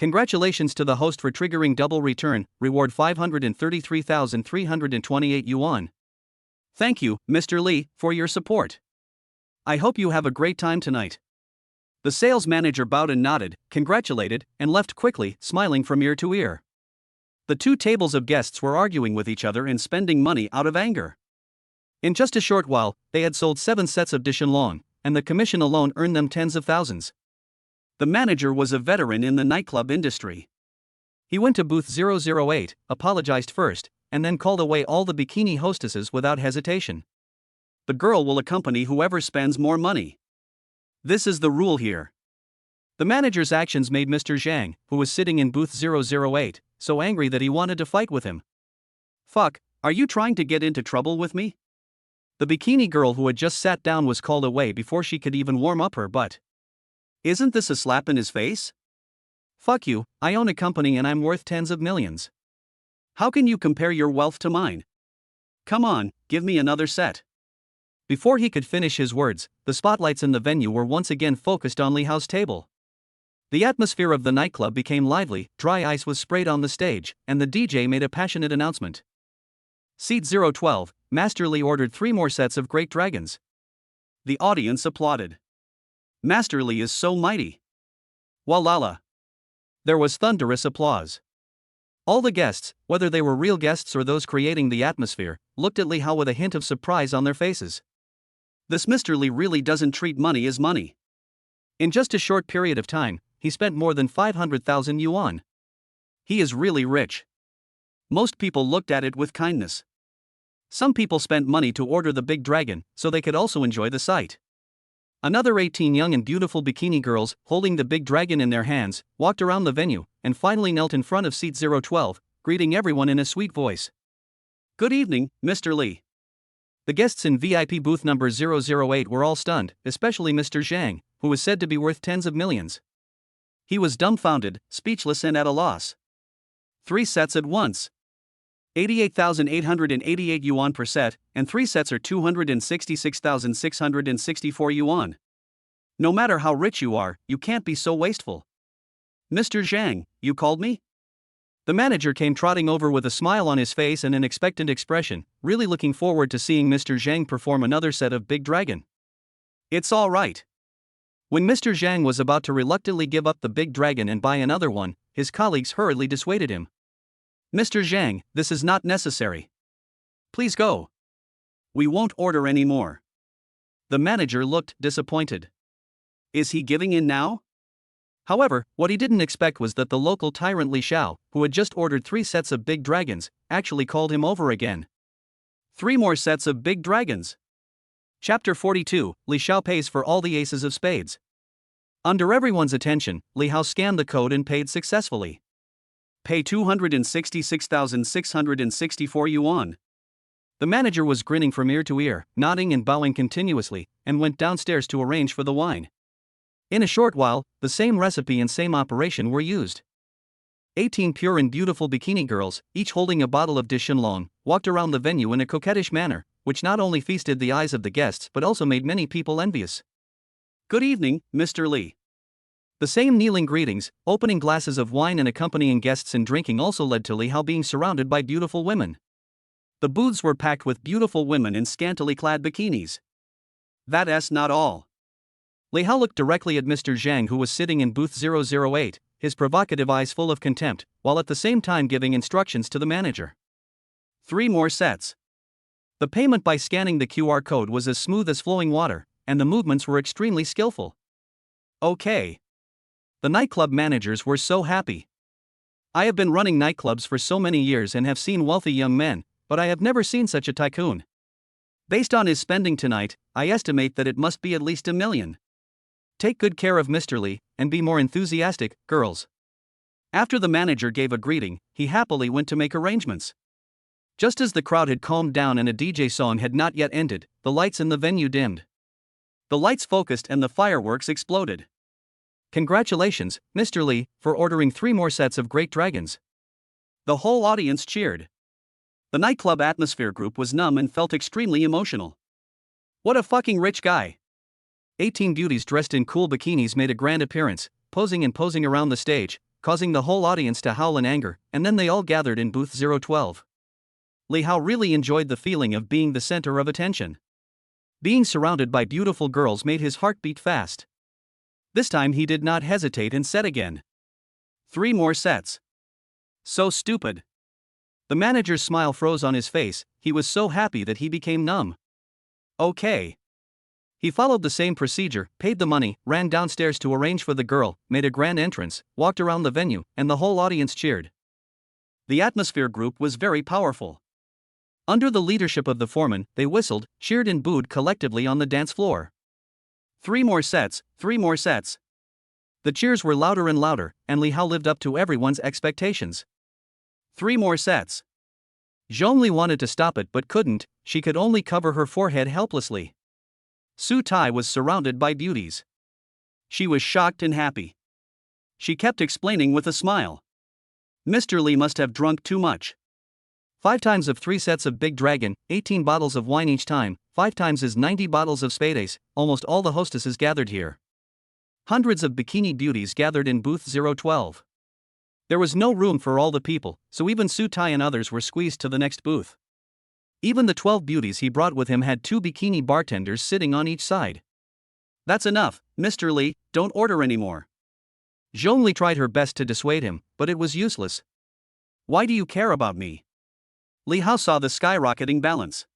A: Congratulations to the host for triggering double return, reward 533,328 yuan. Thank you, Mr. Lee, for your support. I hope you have a great time tonight. The sales manager bowed and nodded, congratulated, and left quickly, smiling from ear to ear. The two tables of guests were arguing with each other and spending money out of anger. In just a short while, they had sold 7 sets of Dishinlong, and the commission alone earned them tens of thousands. The manager was a veteran in the nightclub industry. He went to booth 008, apologized first, and then called away all the bikini hostesses without hesitation. The girl will accompany whoever spends more money. This is the rule here. The manager's actions made Mr. Zhang, who was sitting in booth 008, so angry that he wanted to fight with him. Fuck, are you trying to get into trouble with me? The bikini girl who had just sat down was called away before she could even warm up her butt. Isn't this a slap in his face? Fuck you, I own a company and I'm worth tens of millions. How can you compare your wealth to mine? Come on, give me another set. Before he could finish his words, the spotlights in the venue were once again focused on Li Hao's table. The atmosphere of the nightclub became lively, dry ice was sprayed on the stage, and the DJ made a passionate announcement. Seat 012, Master Li ordered 3 more sets of Great Dragons. The audience applauded. Master Li is so mighty. Walala. There was thunderous applause. All the guests, whether they were real guests or those creating the atmosphere, looked at Li Hao with a hint of surprise on their faces. This Mr. Li really doesn't treat money as money. In just a short period of time, he spent more than 500,000 yuan. He is really rich. Most people looked at it with kindness. Some people spent money to order the big dragon, so they could also enjoy the sight. Another 18 young and beautiful bikini girls, holding the big dragon in their hands, walked around the venue, and finally knelt in front of seat 012, greeting everyone in a sweet voice. Good evening, Mr. Li. The guests in VIP booth number 008 were all stunned, especially Mr. Zhang, who was said to be worth tens of millions. He was dumbfounded, speechless and at a loss. 3 sets at once. 88,888 yuan per set, and 3 sets are 266,664 yuan. No matter how rich you are, you can't be so wasteful. Mr. Zhang, you called me? The manager came trotting over with a smile on his face and an expectant expression, really looking forward to seeing Mr. Zhang perform another set of Big Dragon. It's all right. When Mr. Zhang was about to reluctantly give up the Big Dragon and buy another one, his colleagues hurriedly dissuaded him. Mr. Zhang, this is not necessary. Please go. We won't order any more. The manager looked disappointed. Is he giving in now? However, what he didn't expect was that the local tyrant Li Xiao, who had just ordered 3 sets of Big Dragons, actually called him over again. 3 more sets of Big Dragons. Chapter 42, Li Xiao pays for all the aces of spades. Under everyone's attention, Li Hao scanned the code and paid successfully. Pay 266,664 yuan. The manager was grinning from ear to ear, nodding and bowing continuously, and went downstairs to arrange for the wine. In a short while, the same recipe and same operation were used. 18 pure and beautiful bikini girls, each holding a bottle of Dishinlong, walked around the venue in a coquettish manner, which not only feasted the eyes of the guests but also made many people envious. Good evening, Mr. Li. The same kneeling greetings, opening glasses of wine and accompanying guests in drinking also led to Li Hao being surrounded by beautiful women. The booths were packed with beautiful women in scantily clad bikinis. That's not all. Li Hao looked directly at Mr. Zhang, who was sitting in booth 008, his provocative eyes full of contempt, while at the same time giving instructions to the manager. 3 more sets. The payment by scanning the QR code was as smooth as flowing water, and the movements were extremely skillful. Okay. The nightclub managers were so happy. I have been running nightclubs for so many years and have seen wealthy young men, but I have never seen such a tycoon. Based on his spending tonight, I estimate that it must be at least $1 million. Take good care of Mr. Li, and be more enthusiastic, girls. After the manager gave a greeting, he happily went to make arrangements. Just as the crowd had calmed down and a DJ song had not yet ended, the lights in the venue dimmed. The lights focused and the fireworks exploded. Congratulations, Mr. Li, for ordering 3 more sets of Great Dragons. The whole audience cheered. The nightclub atmosphere group was numb and felt extremely emotional. What a fucking rich guy. 18 beauties dressed in cool bikinis made a grand appearance, posing around the stage, causing the whole audience to howl in anger, and then they all gathered in booth 012. Li Hao really enjoyed the feeling of being the center of attention. Being surrounded by beautiful girls made his heart beat fast. This time he did not hesitate and said again, 3 more sets. So stupid. The manager's smile froze on his face, he was so happy that he became numb. Okay. He followed the same procedure, paid the money, ran downstairs to arrange for the girl, made a grand entrance, walked around the venue, and the whole audience cheered. The atmosphere group was very powerful. Under the leadership of the foreman, they whistled, cheered and booed collectively on the dance floor. 3 more sets, 3 more sets. The cheers were louder and louder, and Li Hao lived up to everyone's expectations. 3 more sets. Zhongli wanted to stop it but couldn't, she could only cover her forehead helplessly. Su Tai was surrounded by beauties. She was shocked and happy. She kept explaining with a smile. Mr. Li must have drunk too much. 5 times of 3 sets of Big Dragon, 18 bottles of wine each time, 5 times is 90 bottles of Spades, almost all the hostesses gathered here. Hundreds of bikini beauties gathered in booth 012. There was no room for all the people, so even Su Tai and others were squeezed to the next booth. Even the 12 beauties he brought with him had 2 bikini bartenders sitting on each side. That's enough, Mr. Li, don't order anymore. Zhongli tried her best to dissuade him, but it was useless. Why do you care about me? Li Hao saw the skyrocketing balance.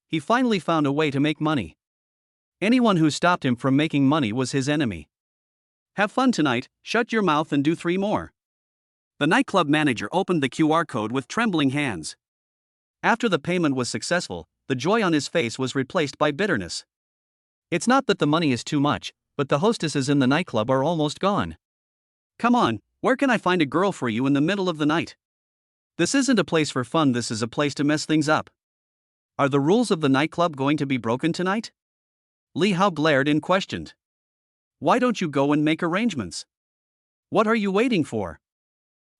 A: He finally found a way to make money. Anyone who stopped him from making money was his enemy. Have fun tonight, shut your mouth and do 3 more. The nightclub manager opened the QR code with trembling hands. After the payment was successful, the joy on his face was replaced by bitterness. It's not that the money is too much, but the hostesses in the nightclub are almost gone. Come on, where can I find a girl for you in the middle of the night? This isn't a place for fun, this is a place to mess things up. Are the rules of the nightclub going to be broken tonight? Li Hao glared and questioned. Why don't you go and make arrangements? What are you waiting for?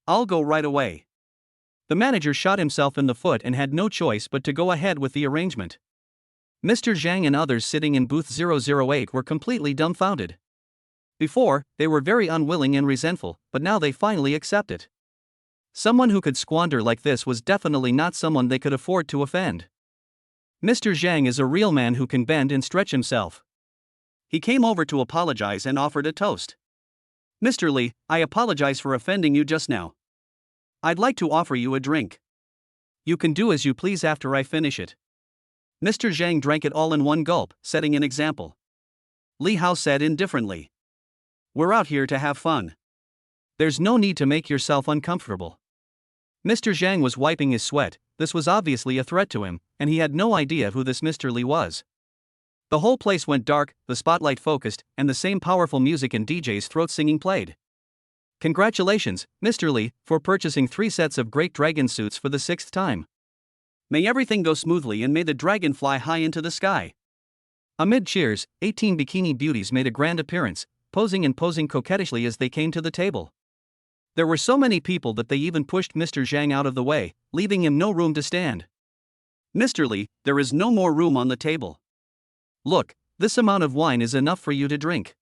A: I'll go right away. The manager shot himself in the foot and had no choice but to go ahead with the arrangement. Mr. Zhang and others sitting in booth 008 were completely dumbfounded. Before, they were very unwilling and resentful, but now they finally accept it. Someone who could squander like this was definitely not someone they could afford to offend. Mr. Zhang is a real man who can bend and stretch himself. He came over to apologize and offered a toast. Mr. Li, I apologize for offending you just now. I'd like to offer you a drink. You can do as you please after I finish it. Mr. Zhang drank it all in one gulp, setting an example. Li Hao said indifferently. We're out here to have fun. There's no need to make yourself uncomfortable. Mr. Zhang was wiping his sweat, this was obviously a threat to him, and he had no idea who this Mr. Li was. The whole place went dark, the spotlight focused, and the same powerful music and DJ's throat singing played. Congratulations, Mr. Li, for purchasing 3 sets of great dragon suits for the 6th time. May everything go smoothly and may the dragon fly high into the sky. Amid cheers, 18 bikini beauties made a grand appearance, posing and posing coquettishly as they came to the table. There were so many people that they even pushed Mr. Zhang out of the way, leaving him no room to stand. Mr. Li, there is no more room on the table. Look, this amount of wine is enough for you to drink.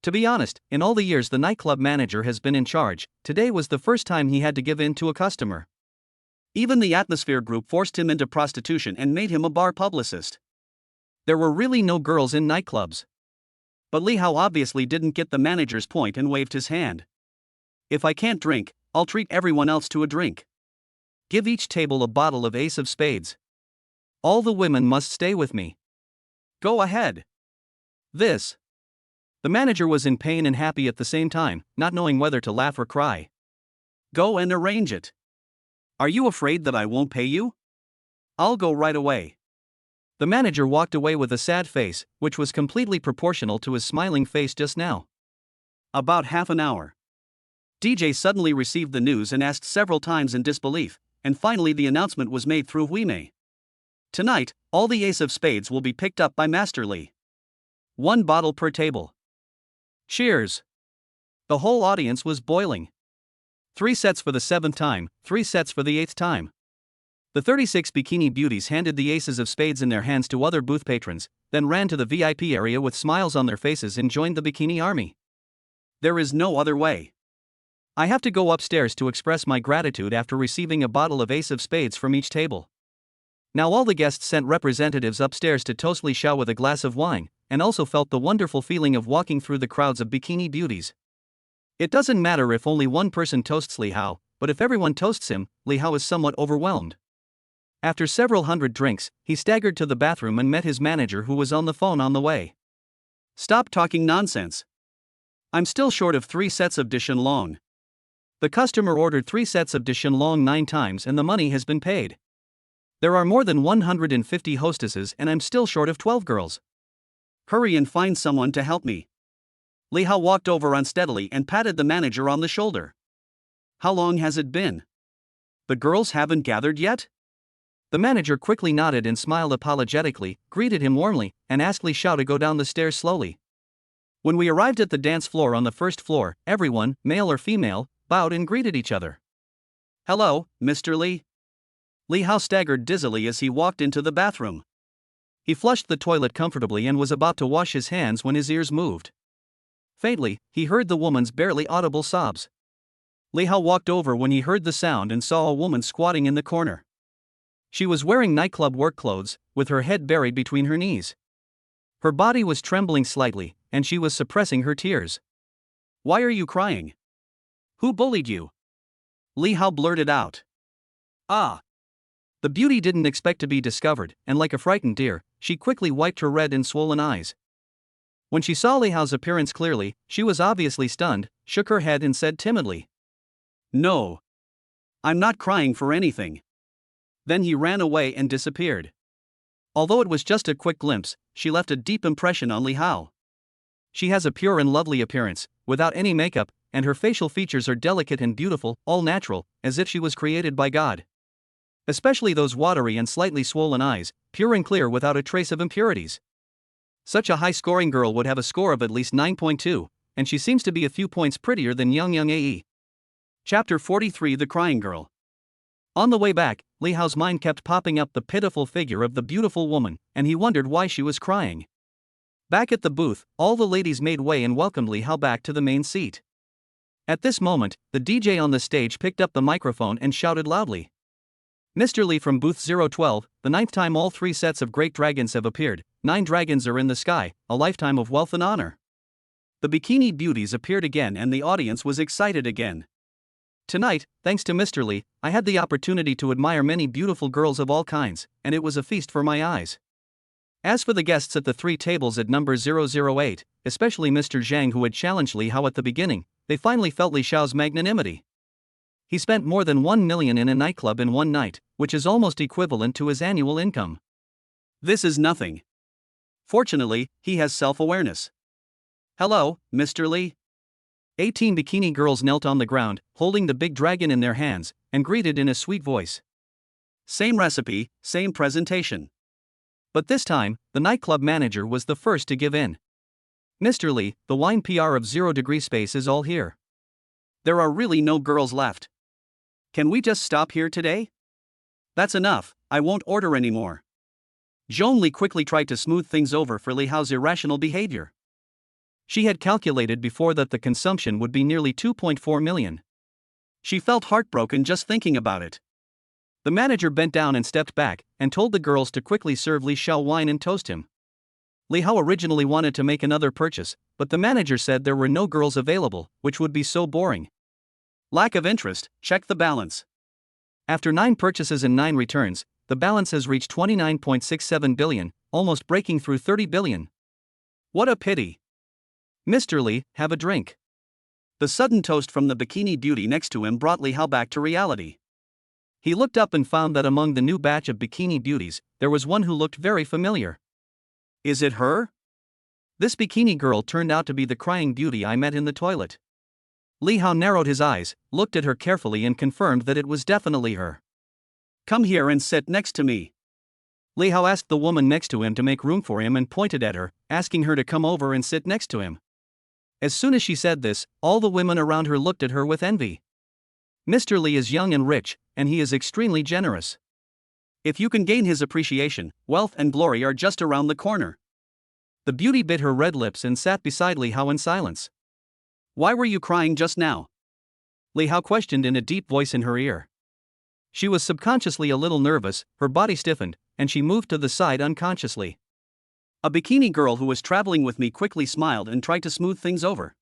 A: To be honest, in all the years the nightclub manager has been in charge, today was the first time he had to give in to a customer. Even the atmosphere group forced him into prostitution and made him a bar publicist. There were really no girls in nightclubs. But Li Hao obviously didn't get the manager's point and waved his hand. If I can't drink, I'll treat everyone else to a drink. Give each table a bottle of Ace of Spades. All the women must stay with me. Go ahead. This. The manager was in pain and happy at the same time, not knowing whether to laugh or cry. Go and arrange it. Are you afraid that I won't pay you? I'll go right away. The manager walked away with a sad face, which was completely proportional to his smiling face just now. About half an hour. DJ suddenly received the news and asked several times in disbelief, and finally the announcement was made through Huimei. Tonight, all the Ace of Spades will be picked up by Master Li. 1 bottle per table. Cheers. The whole audience was boiling. 3 sets for the 7th time, 3 sets for the 8th time. The 36 bikini beauties handed the aces of spades in their hands to other booth patrons, then ran to the VIP area with smiles on their faces and joined the bikini army. There is no other way. I have to go upstairs to express my gratitude after receiving a bottle of Ace of Spades from each table. Now all the guests sent representatives upstairs to toast Li Xiao with a glass of wine, and also felt the wonderful feeling of walking through the crowds of bikini beauties. It doesn't matter if only one person toasts Li Hao, but if everyone toasts him, Li Hao is somewhat overwhelmed. After several hundred drinks, he staggered to the bathroom and met his manager, who was on the phone on the way. Stop talking nonsense. I'm still short of 3 sets of Dishan Long. The customer ordered 3 sets of Dishan Long 9 times and the money has been paid. There are more than 150 hostesses and I'm still short of 12 girls. Hurry and find someone to help me. Li Hao walked over unsteadily and patted the manager on the shoulder. How long has it been? The girls haven't gathered yet? The manager quickly nodded and smiled apologetically, greeted him warmly, and asked Li Xiao to go down the stairs slowly. When we arrived at the dance floor on the first floor, everyone, male or female, bowed and greeted each other. Hello, Mr. Li. Li Hao staggered dizzily as he walked into the bathroom. He flushed the toilet comfortably and was about to wash his hands when his ears moved. Faintly, he heard the woman's barely audible sobs. Li Hao walked over when he heard the sound and saw a woman squatting in the corner. She was wearing nightclub work clothes, with her head buried between her knees. Her body was trembling slightly, and she was suppressing her tears. Why are you crying? Who bullied you? Li Hao blurted out. Ah! The beauty didn't expect to be discovered, and like a frightened deer, she quickly wiped her red and swollen eyes. When she saw Li Hao's appearance clearly, she was obviously stunned, shook her head and said timidly, No. I'm not crying for anything. Then he ran away and disappeared. Although it was just a quick glimpse, she left a deep impression on Li Hao. She has a pure and lovely appearance, without any makeup, and her facial features are delicate and beautiful, all natural, as if she was created by God. Especially those watery and slightly swollen eyes, pure and clear without a trace of impurities. Such a high-scoring girl would have a score of at least 9.2, and she seems to be a few points prettier than Young AE. Chapter 43: The Crying Girl. On the way back, Li Hao's mind kept popping up the pitiful figure of the beautiful woman, and he wondered why she was crying. Back at the booth, all the ladies made way and welcomed Li Hao back to the main seat. At this moment, the DJ on the stage picked up the microphone and shouted loudly. Mr. Li from booth 012, the 9th time all 3 sets of great dragons have appeared, 9 dragons are in the sky, a lifetime of wealth and honor. The bikini beauties appeared again and the audience was excited again. Tonight, thanks to Mr. Li, I had the opportunity to admire many beautiful girls of all kinds, and it was a feast for my eyes. As for the guests at the 3 tables at number 008, especially Mr. Zhang, who had challenged Li Hao at the beginning, they finally felt Li Xiao's magnanimity. He spent more than 1 million in a nightclub in one night, which is almost equivalent to his annual income. This is nothing. Fortunately, he has self-awareness. Hello, Mr. Li. 18 bikini girls knelt on the ground, holding the big dragon in their hands, and greeted in a sweet voice. Same recipe, same presentation. But this time, the nightclub manager was the first to give in. Mr. Li, the wine PR of 0 degree space is all here. There are really no girls left. Can we just stop here today? That's enough, I won't order anymore. Zhong Li quickly tried to smooth things over for Li Hao's irrational behavior. She had calculated before that the consumption would be nearly 2.4 million. She felt heartbroken just thinking about it. The manager bent down and stepped back, and told the girls to quickly serve Li Xiao wine and toast him. Li Hao originally wanted to make another purchase, but the manager said there were no girls available, which would be so boring. Lack of interest, check the balance. After 9 purchases and 9 returns, the balance has reached 29.67 billion, almost breaking through 30 billion. What a pity. Mr. Li, have a drink. The sudden toast from the bikini beauty next to him brought Li Hao back to reality. He looked up and found that among the new batch of bikini beauties, there was one who looked very familiar. Is it her? This bikini girl turned out to be the crying beauty I met in the toilet. Li Hao narrowed his eyes, looked at her carefully and confirmed that it was definitely her. Come here and sit next to me. Li Hao asked the woman next to him to make room for him and pointed at her, asking her to come over and sit next to him. As soon as she said this, all the women around her looked at her with envy. Mr. Li is young and rich, and he is extremely generous. If you can gain his appreciation, wealth and glory are just around the corner. The beauty bit her red lips and sat beside Li Hao in silence. Why were you crying just now? Li Hao questioned in a deep voice in her ear. She was subconsciously a little nervous, her body stiffened, and she moved to the side unconsciously. A bikini girl who was traveling with me quickly smiled and tried to smooth things over.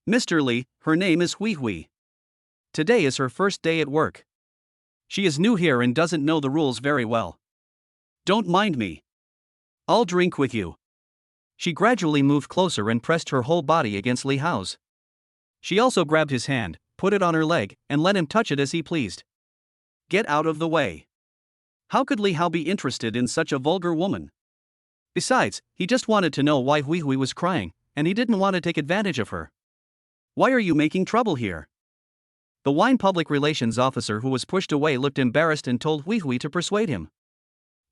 A: Mr. Li, her name is Hui Hui. Today is her first day at work. She is new here and doesn't know the rules very well. Don't mind me. I'll drink with you. She gradually moved closer and pressed her whole body against Li Hao's. She also grabbed his hand, put it on her leg, and let him touch it as he pleased. Get out of the way. How could Li Hao be interested in such a vulgar woman? Besides, he just wanted to know why Hui Hui was crying, and he didn't want to take advantage of her. Why are you making trouble here? The wine public relations officer who was pushed away looked embarrassed and told Hui Hui to persuade him.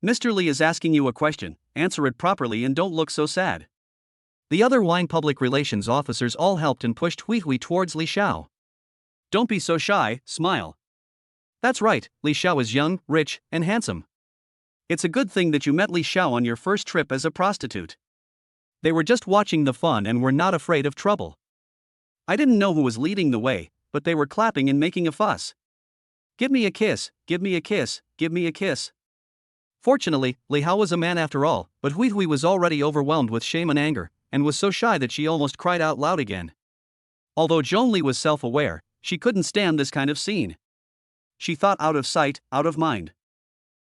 A: Mr. Li is asking you a question, answer it properly and don't look so sad. The other wine public relations officers all helped and pushed Hui Hui towards Li Xiao. Don't be so shy, smile. That's right, Li Xiao is young, rich, and handsome. It's a good thing that you met Li Xiao on your first trip as a prostitute. They were just watching the fun and were not afraid of trouble. I didn't know who was leading the way, but they were clapping and making a fuss. Give me a kiss, give me a kiss, give me a kiss. Fortunately, Li Hao was a man after all, but Hui Hui was already overwhelmed with shame and anger, and was so shy that she almost cried out loud again. Although Zhong Li was self-aware, she couldn't stand this kind of scene. She thought out of sight, out of mind.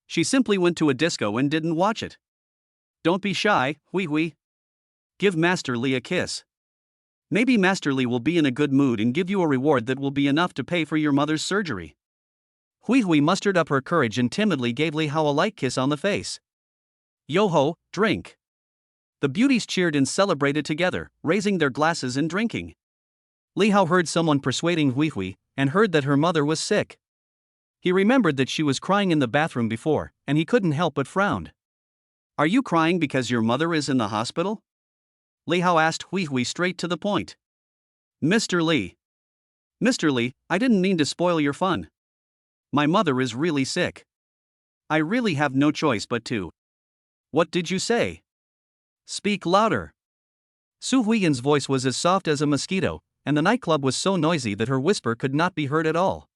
A: She simply went to a disco and didn't watch it. Don't be shy, Hui Hui. Give Master Li a kiss. Maybe Master Li will be in a good mood and give you a reward that will be enough to pay for your mother's surgery. Hui Hui mustered up her courage and timidly gave Li Hao a light kiss on the face. Yo-ho, drink. The beauties cheered and celebrated together, raising their glasses and drinking. Li Hao heard someone persuading Hui Hui, and heard that her mother was sick. He remembered that she was crying in the bathroom before, and he couldn't help but frowned. Are you crying because your mother is in the hospital? Li Hao asked Hui Hui straight to the point. Mr. Li. Mr. Li, I didn't mean to spoil your fun. My mother is really sick. I really have no choice but to. What did you say? Speak louder. Su Huiyan's voice was as soft as a mosquito, and the nightclub was so noisy that her whisper could not be heard at all.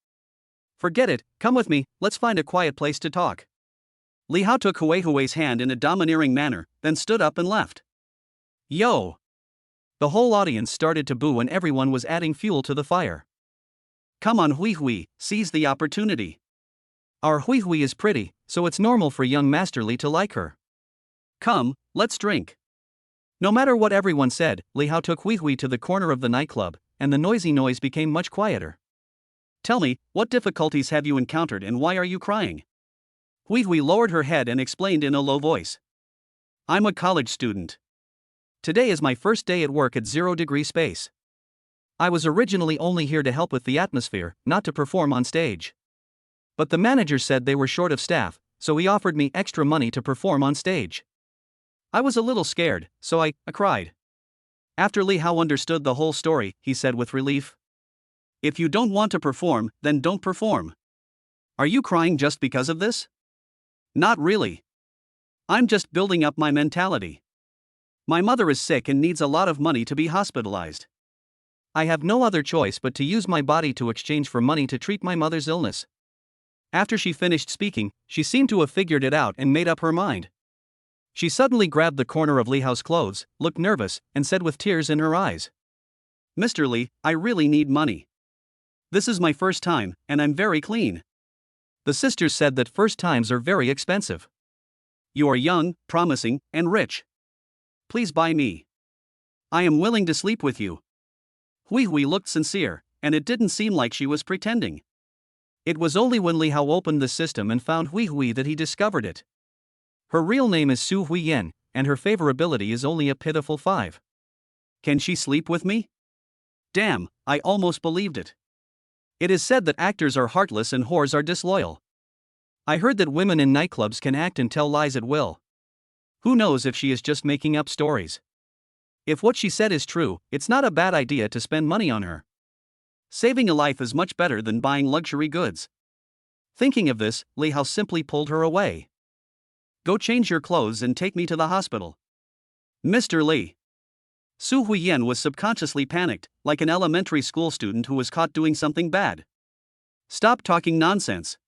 A: Forget it, come with me, let's find a quiet place to talk. Li Hao took Hui Hui's hand in a domineering manner, then stood up and left. Yo! The whole audience started to boo and everyone was adding fuel to the fire. Come on Hui Hui, seize the opportunity. Our Hui Hui is pretty, so it's normal for young Master Li to like her. Come, let's drink. No matter what everyone said, Li Hao took Hui Hui to the corner of the nightclub, and the noisy noise became much quieter. Tell me, what difficulties have you encountered and why are you crying? Hui Hui lowered her head and explained in a low voice. I'm a college student. Today is my first day at work at 0 Degree Space. I was originally only here to help with the atmosphere, not to perform on stage. But the manager said they were short of staff, so he offered me extra money to perform on stage. I was a little scared, so I cried. After Li Hao understood the whole story, he said with relief. If you don't want to perform, then don't perform. Are you crying just because of this? Not really. I'm just building up my mentality. My mother is sick and needs a lot of money to be hospitalized. I have no other choice but to use my body to exchange for money to treat my mother's illness. After she finished speaking, she seemed to have figured it out and made up her mind. She suddenly grabbed the corner of Li Hao's clothes, looked nervous, and said with tears in her eyes. Mr. Li, I really need money. This is my first time, and I'm very clean. The sisters said that first times are very expensive. You are young, promising, and rich. Please buy me. I am willing to sleep with you. Hui Hui looked sincere, and it didn't seem like she was pretending. It was only when Li Hao opened the system and found Hui Hui that he discovered it. Her real name is Su Huiyan, and her favorability is only a pitiful 5. Can she sleep with me? Damn, I almost believed it. It is said that actors are heartless and whores are disloyal. I heard that women in nightclubs can act and tell lies at will. Who knows if she is just making up stories? If what she said is true, it's not a bad idea to spend money on her. Saving a life is much better than buying luxury goods. Thinking of this, Li Hao simply pulled her away. Go change your clothes and take me to the hospital. Mr. Li. Su Huiyan was subconsciously panicked, like an elementary school student who was caught doing something bad. Stop talking nonsense.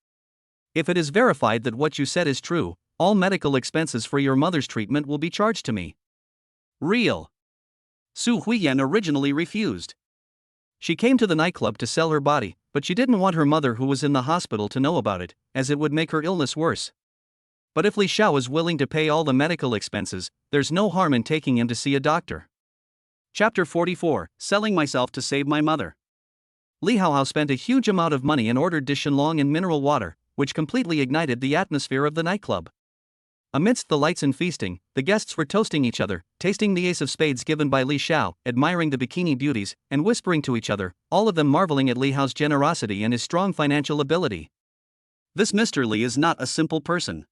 A: If it is verified that what you said is true, all medical expenses for your mother's treatment will be charged to me. Real. Su Huiyan originally refused. She came to the nightclub to sell her body, but she didn't want her mother who was in the hospital to know about it, as it would make her illness worse. But if Li Xiao is willing to pay all the medical expenses, there's no harm in taking him to see a doctor. Chapter 44, Selling Myself to Save My Mother. Li Hao spent a huge amount of money and ordered Shenlong and mineral water, which completely ignited the atmosphere of the nightclub. Amidst the lights and feasting, the guests were toasting each other, tasting the ace of spades given by Li Xiao, admiring the bikini beauties, and whispering to each other, all of them marveling at Li Hao's generosity and his strong financial ability. This Mr. Li is not a simple person.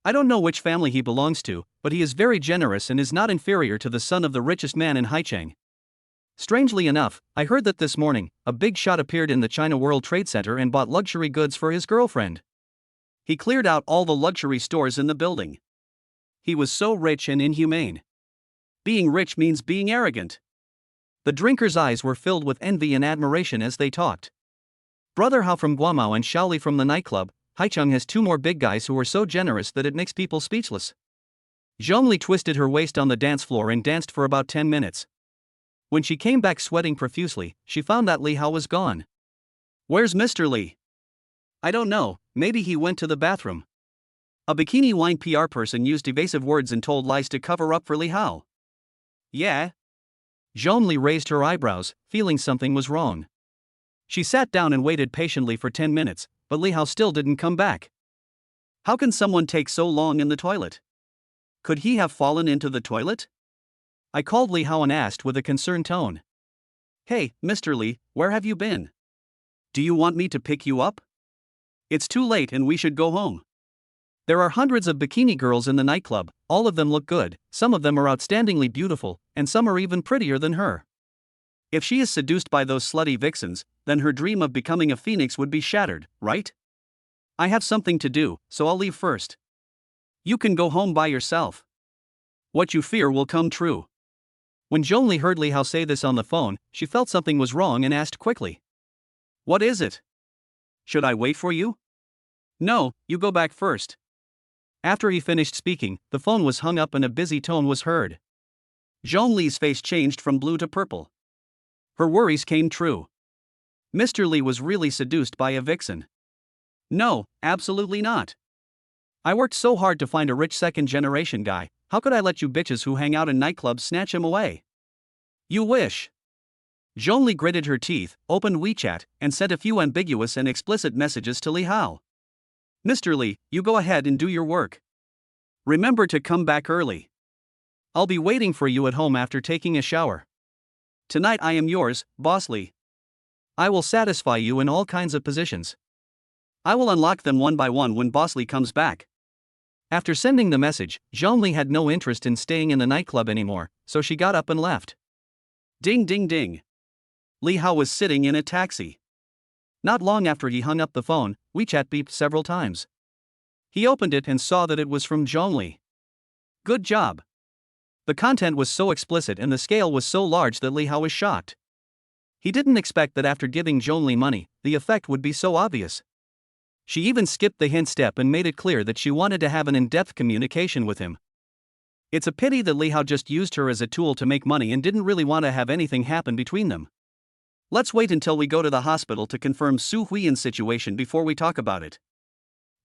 A: I don't know which family he belongs to, but he is very generous and is not inferior to the son of the richest man in Haicheng. Strangely enough, I heard that this morning, a big shot appeared in the China World Trade Center and bought luxury goods for his girlfriend. He cleared out all the luxury stores in the building. He was so rich and inhumane. Being rich means being arrogant. The drinkers' eyes were filled with envy and admiration as they talked. Brother Hao from Guamao and Shaoli from the nightclub, Haicheng has two more big guys who are so generous that it makes people speechless. Zhongli twisted her waist on the dance floor and danced for about 10 minutes. When she came back sweating profusely, she found that Li Hao was gone. Where's Mr. Li? I don't know, maybe he went to the bathroom. A bikini wine PR person used evasive words and told lies to cover up for Li Hao. Yeah? Zhongli raised her eyebrows, feeling something was wrong. She sat down and waited patiently for 10 minutes, but Li Hao still didn't come back. How can someone take so long in the toilet? Could he have fallen into the toilet? I called Li Hao and asked with a concerned tone. Hey, Mr. Li, where have you been? Do you want me to pick you up? It's too late and we should go home. There are hundreds of bikini girls in the nightclub, all of them look good, some of them are outstandingly beautiful, and some are even prettier than her. If she is seduced by those slutty vixens, then her dream of becoming a phoenix would be shattered, right? I have something to do, so I'll leave first. You can go home by yourself. What you fear will come true. When Zhongli heard Li Hao say this on the phone, she felt something was wrong and asked quickly. What is it? Should I wait for you? No, you go back first. After he finished speaking, the phone was hung up and a busy tone was heard. Zhongli's face changed from blue to purple. Her worries came true. Mr. Li was really seduced by a vixen. No, absolutely not. I worked so hard to find a rich second-generation guy, how could I let you bitches who hang out in nightclubs snatch him away? You wish. Zhongli gritted her teeth, opened WeChat, and sent a few ambiguous and explicit messages to Li Hao. Mr. Li, you go ahead and do your work. Remember to come back early. I'll be waiting for you at home after taking a shower. Tonight I am yours, Boss Li. I will satisfy you in all kinds of positions. I will unlock them one by one when Boss Li comes back. After sending the message, Zhongli had no interest in staying in the nightclub anymore, so she got up and left. Ding ding ding. Li Hao was sitting in a taxi. Not long after he hung up the phone, WeChat beeped several times. He opened it and saw that it was from Zhongli. Good job. The content was so explicit and the scale was so large that Li Hao was shocked. He didn't expect that after giving Zhongli money, the effect would be so obvious. She even skipped the hint step and made it clear that she wanted to have an in-depth communication with him. It's a pity that Li Hao just used her as a tool to make money and didn't really want to have anything happen between them. Let's wait until we go to the hospital to confirm Su Huiyan's situation before we talk about it.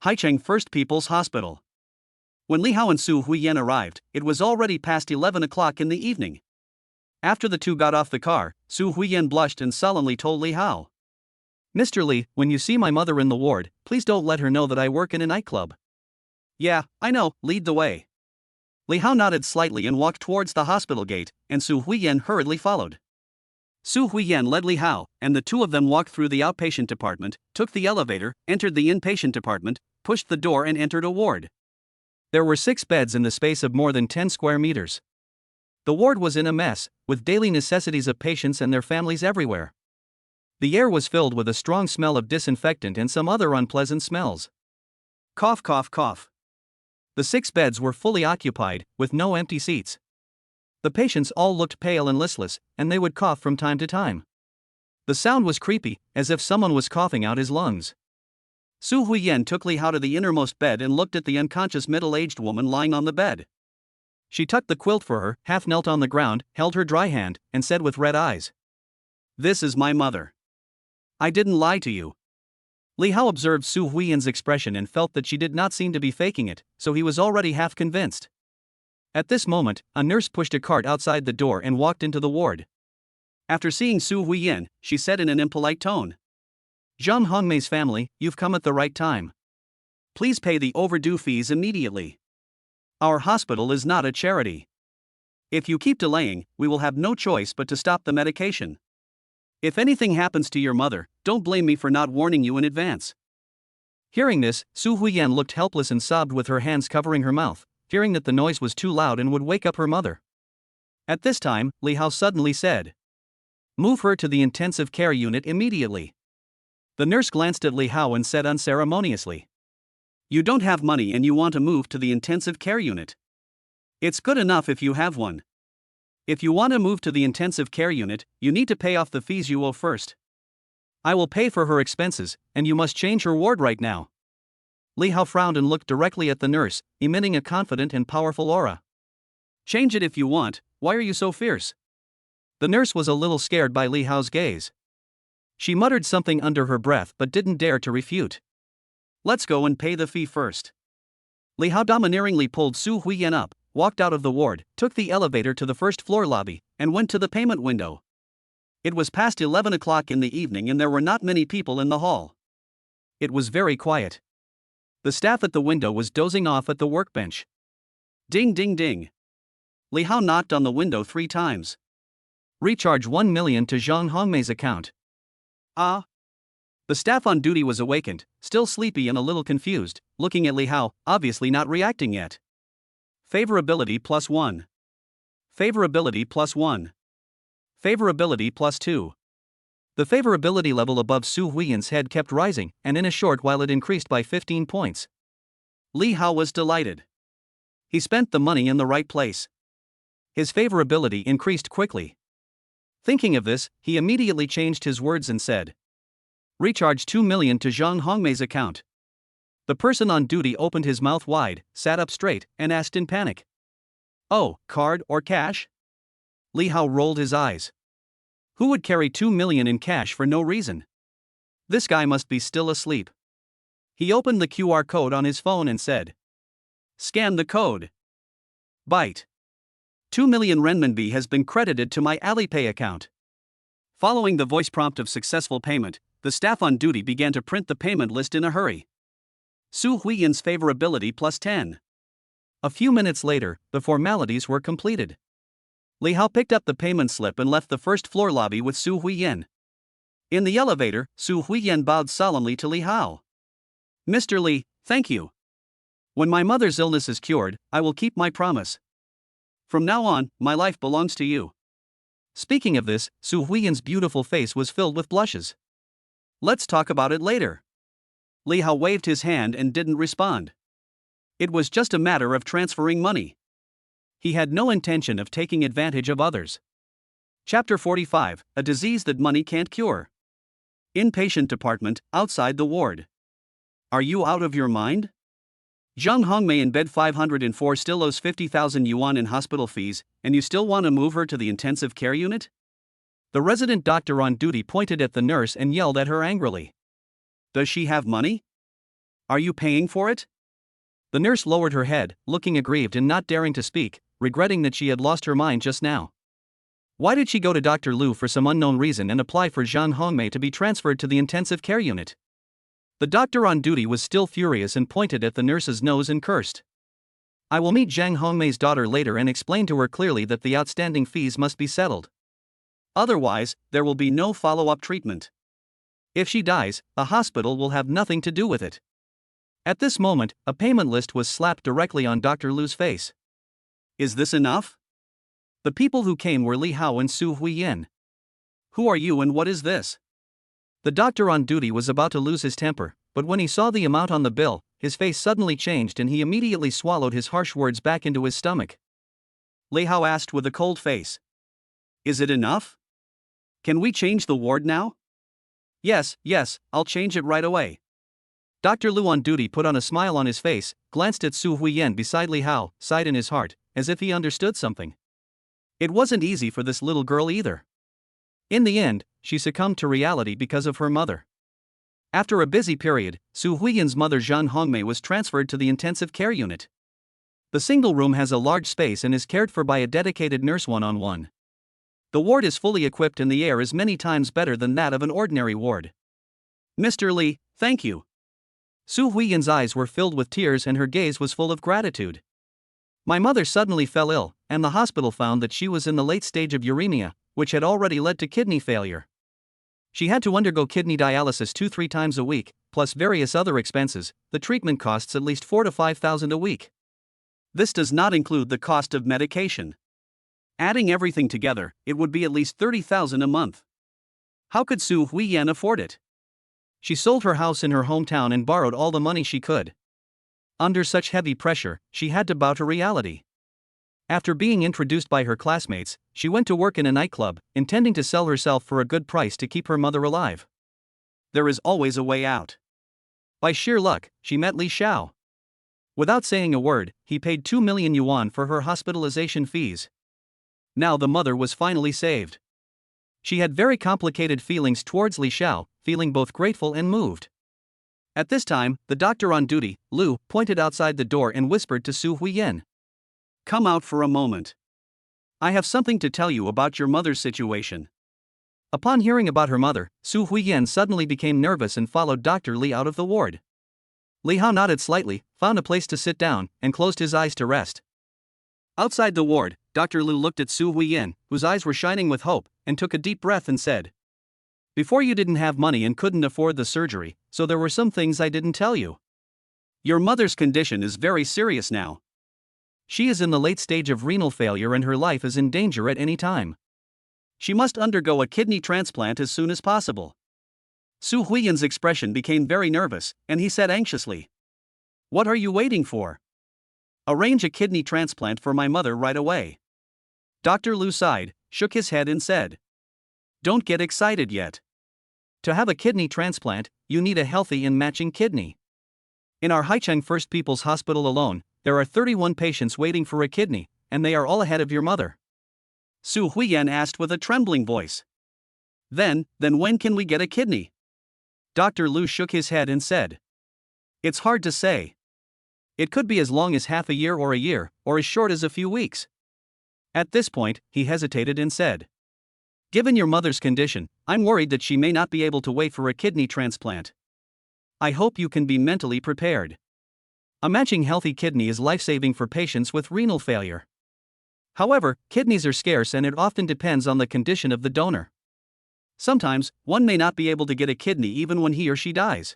A: Haicheng First People's Hospital. When Li Hao and Su Huiyan arrived, it was already past 11 o'clock in the evening. After the two got off the car, Su Huiyan blushed and solemnly told Li Hao. Mr. Li, when you see my mother in the ward, please don't let her know that I work in a nightclub. Yeah, I know, lead the way. Li Hao nodded slightly and walked towards the hospital gate, and Su Huiyan hurriedly followed. Su Huiyan led Li Hao, and the two of them walked through the outpatient department, took the elevator, entered the inpatient department, pushed the door and entered a ward. There were 6 beds in the space of more than 10 square meters. The ward was in a mess, with daily necessities of patients and their families everywhere. The air was filled with a strong smell of disinfectant and some other unpleasant smells. Cough cough cough. The 6 beds were fully occupied, with no empty seats. The patients all looked pale and listless, and they would cough from time to time. The sound was creepy, as if someone was coughing out his lungs. Su Huiyan took Li Hao to the innermost bed and looked at the unconscious middle-aged woman lying on the bed. She tucked the quilt for her, half knelt on the ground, held her dry hand, and said with red eyes, "This is my mother. I didn't lie to you." Li Hao observed Su Huiyan's expression and felt that she did not seem to be faking it, so he was already half convinced. At this moment, a nurse pushed a cart outside the door and walked into the ward. After seeing Su Huiyan, she said in an impolite tone, "Zhang Hongmei's family, you've come at the right time. Please pay the overdue fees immediately. Our hospital is not a charity. If you keep delaying, we will have no choice but to stop the medication. If anything happens to your mother, don't blame me for not warning you in advance." Hearing this, Su Huiyan looked helpless and sobbed with her hands covering her mouth, fearing that the noise was too loud and would wake up her mother. At this time, Li Hao suddenly said, "Move her to the intensive care unit immediately." The nurse glanced at Li Hao and said unceremoniously, "You don't have money and you want to move to the intensive care unit. It's good enough if you have one. If you want to move to the intensive care unit, you need to pay off the fees you owe first. I will pay for her expenses, and you must change her ward right now." Li Hao frowned and looked directly at the nurse, emitting a confident and powerful aura. "Change it if you want, why are you so fierce?" The nurse was a little scared by Li Hao's gaze. She muttered something under her breath but didn't dare to refute. "Let's go and pay the fee first." Li Hao domineeringly pulled Su Huiyan up, walked out of the ward, took the elevator to the first floor lobby, and went to the payment window. It was past 11 o'clock in the evening and there were not many people in the hall. It was very quiet. The staff at the window was dozing off at the workbench. Ding ding ding. Li Hao knocked on the window 3 times. "Recharge 1 million to Zhang Hongmei's account." "Ah." The staff on duty was awakened, still sleepy and a little confused, looking at Li Hao, obviously not reacting yet. Favorability +1. Favorability +1. Favorability +2. The favorability level above Su Huiyan's head kept rising, and in a short while it increased by 15 points. Li Hao was delighted. He spent the money in the right place. His favorability increased quickly. Thinking of this, he immediately changed his words and said, "Recharge 2 million to Zhang Hongmei's account." The person on duty opened his mouth wide, sat up straight, and asked in panic, "Oh, card or cash?" Li Hao rolled his eyes. Who would carry 2 million in cash for no reason? This guy must be still asleep. He opened the QR code on his phone and said, "Scan the code." Byte. 2 million renminbi has been credited to my Alipay account. Following the voice prompt of successful payment, the staff on duty began to print the payment list in a hurry. Su Huiyan's favorability +10. A few minutes later, the formalities were completed. Li Hao picked up the payment slip and left the first floor lobby with Su Huiyan. In the elevator, Su Huiyan bowed solemnly to Li Hao. "Mr. Li, thank you. When my mother's illness is cured, I will keep my promise. From now on, my life belongs to you." Speaking of this, Su Huiyan's beautiful face was filled with blushes. "Let's talk about it later." Li Hao waved his hand and didn't respond. It was just a matter of transferring money. He had no intention of taking advantage of others. Chapter 45, A Disease That Money Can't Cure. Inpatient department, outside the ward. "Are you out of your mind? Zhang Hongmei in bed 504 still owes 50,000 yuan in hospital fees, and you still want to move her to the intensive care unit?" The resident doctor on duty pointed at the nurse and yelled at her angrily. "Does she have money? Are you paying for it?" The nurse lowered her head, looking aggrieved and not daring to speak, regretting that she had lost her mind just now. Why did she go to Dr. Liu for some unknown reason and apply for Zhang Hongmei to be transferred to the intensive care unit? The doctor on duty was still furious and pointed at the nurse's nose and cursed. "I will meet Zhang Hongmei's daughter later and explain to her clearly that the outstanding fees must be settled. Otherwise, there will be no follow-up treatment. If she dies, the hospital will have nothing to do with it." At this moment, a payment list was slapped directly on Dr. Liu's face. "Is this enough?" The people who came were Li Hao and Su Huiyan. "Who are you and what is this?" The doctor on duty was about to lose his temper, but when he saw the amount on the bill, his face suddenly changed and he immediately swallowed his harsh words back into his stomach. Lei Hao asked with a cold face. Is it enough? Can we change the ward now? Yes, I'll change it right away. Dr. Lu on duty put on a smile on his face, glanced at Su Huiyan beside Lei Hao, sighed in his heart, as if he understood something. It wasn't easy for this little girl either. In the end, she succumbed to reality because of her mother. After a busy period, Su Huiyan's mother Zhang Hongmei was transferred to the intensive care unit. The single room has a large space and is cared for by a dedicated nurse one-on-one. The ward is fully equipped and the air is many times better than that of an ordinary ward. Mr. Li, thank you. Su Huiyan's eyes were filled with tears and her gaze was full of gratitude. My mother suddenly fell ill, and the hospital found that she was in the late stage of uremia, which had already led to kidney failure. She had to undergo kidney dialysis 2-3 times a week, plus various other expenses. The treatment costs at least 4,000 to 5,000 a week. This does not include the cost of medication. Adding everything together, it would be at least 30,000 a month. How could Su Huiyan afford it? She sold her house in her hometown and borrowed all the money she could. Under such heavy pressure, she had to bow to reality. After being introduced by her classmates, she went to work in a nightclub, intending to sell herself for a good price to keep her mother alive. There is always a way out. By sheer luck, she met Li Xiao. Without saying a word, he paid 2 million yuan for her hospitalization fees. Now the mother was finally saved. She had very complicated feelings towards Li Xiao, feeling both grateful and moved. At this time, the doctor on duty, Lu, pointed outside the door and whispered to Su Huiyan. Come out for a moment. I have something to tell you about your mother's situation. Upon hearing about her mother, Su Huiyan suddenly became nervous and followed Dr. Li out of the ward. Li Hao nodded slightly, found a place to sit down, and closed his eyes to rest. Outside the ward, Dr. Lu looked at Su Huiyan, whose eyes were shining with hope, and took a deep breath and said, Before you didn't have money and couldn't afford the surgery, so there were some things I didn't tell you. Your mother's condition is very serious now. She is in the late stage of renal failure and her life is in danger at any time. She must undergo a kidney transplant as soon as possible. Su Huiyan's expression became very nervous, and he said anxiously, What are you waiting for? Arrange a kidney transplant for my mother right away. Dr. Lu sighed, shook his head and said, Don't get excited yet. To have a kidney transplant, you need a healthy and matching kidney. In our Haicheng First People's Hospital alone, there are 31 patients waiting for a kidney, and they are all ahead of your mother. Su Huiyan asked with a trembling voice. Then when can we get a kidney? Dr. Lu shook his head and said, It's hard to say. It could be as long as half a year, or as short as a few weeks. At this point, he hesitated and said, Given your mother's condition, I'm worried that she may not be able to wait for a kidney transplant. I hope you can be mentally prepared. A matching healthy kidney is life-saving for patients with renal failure. However, kidneys are scarce and it often depends on the condition of the donor. Sometimes, one may not be able to get a kidney even when he or she dies.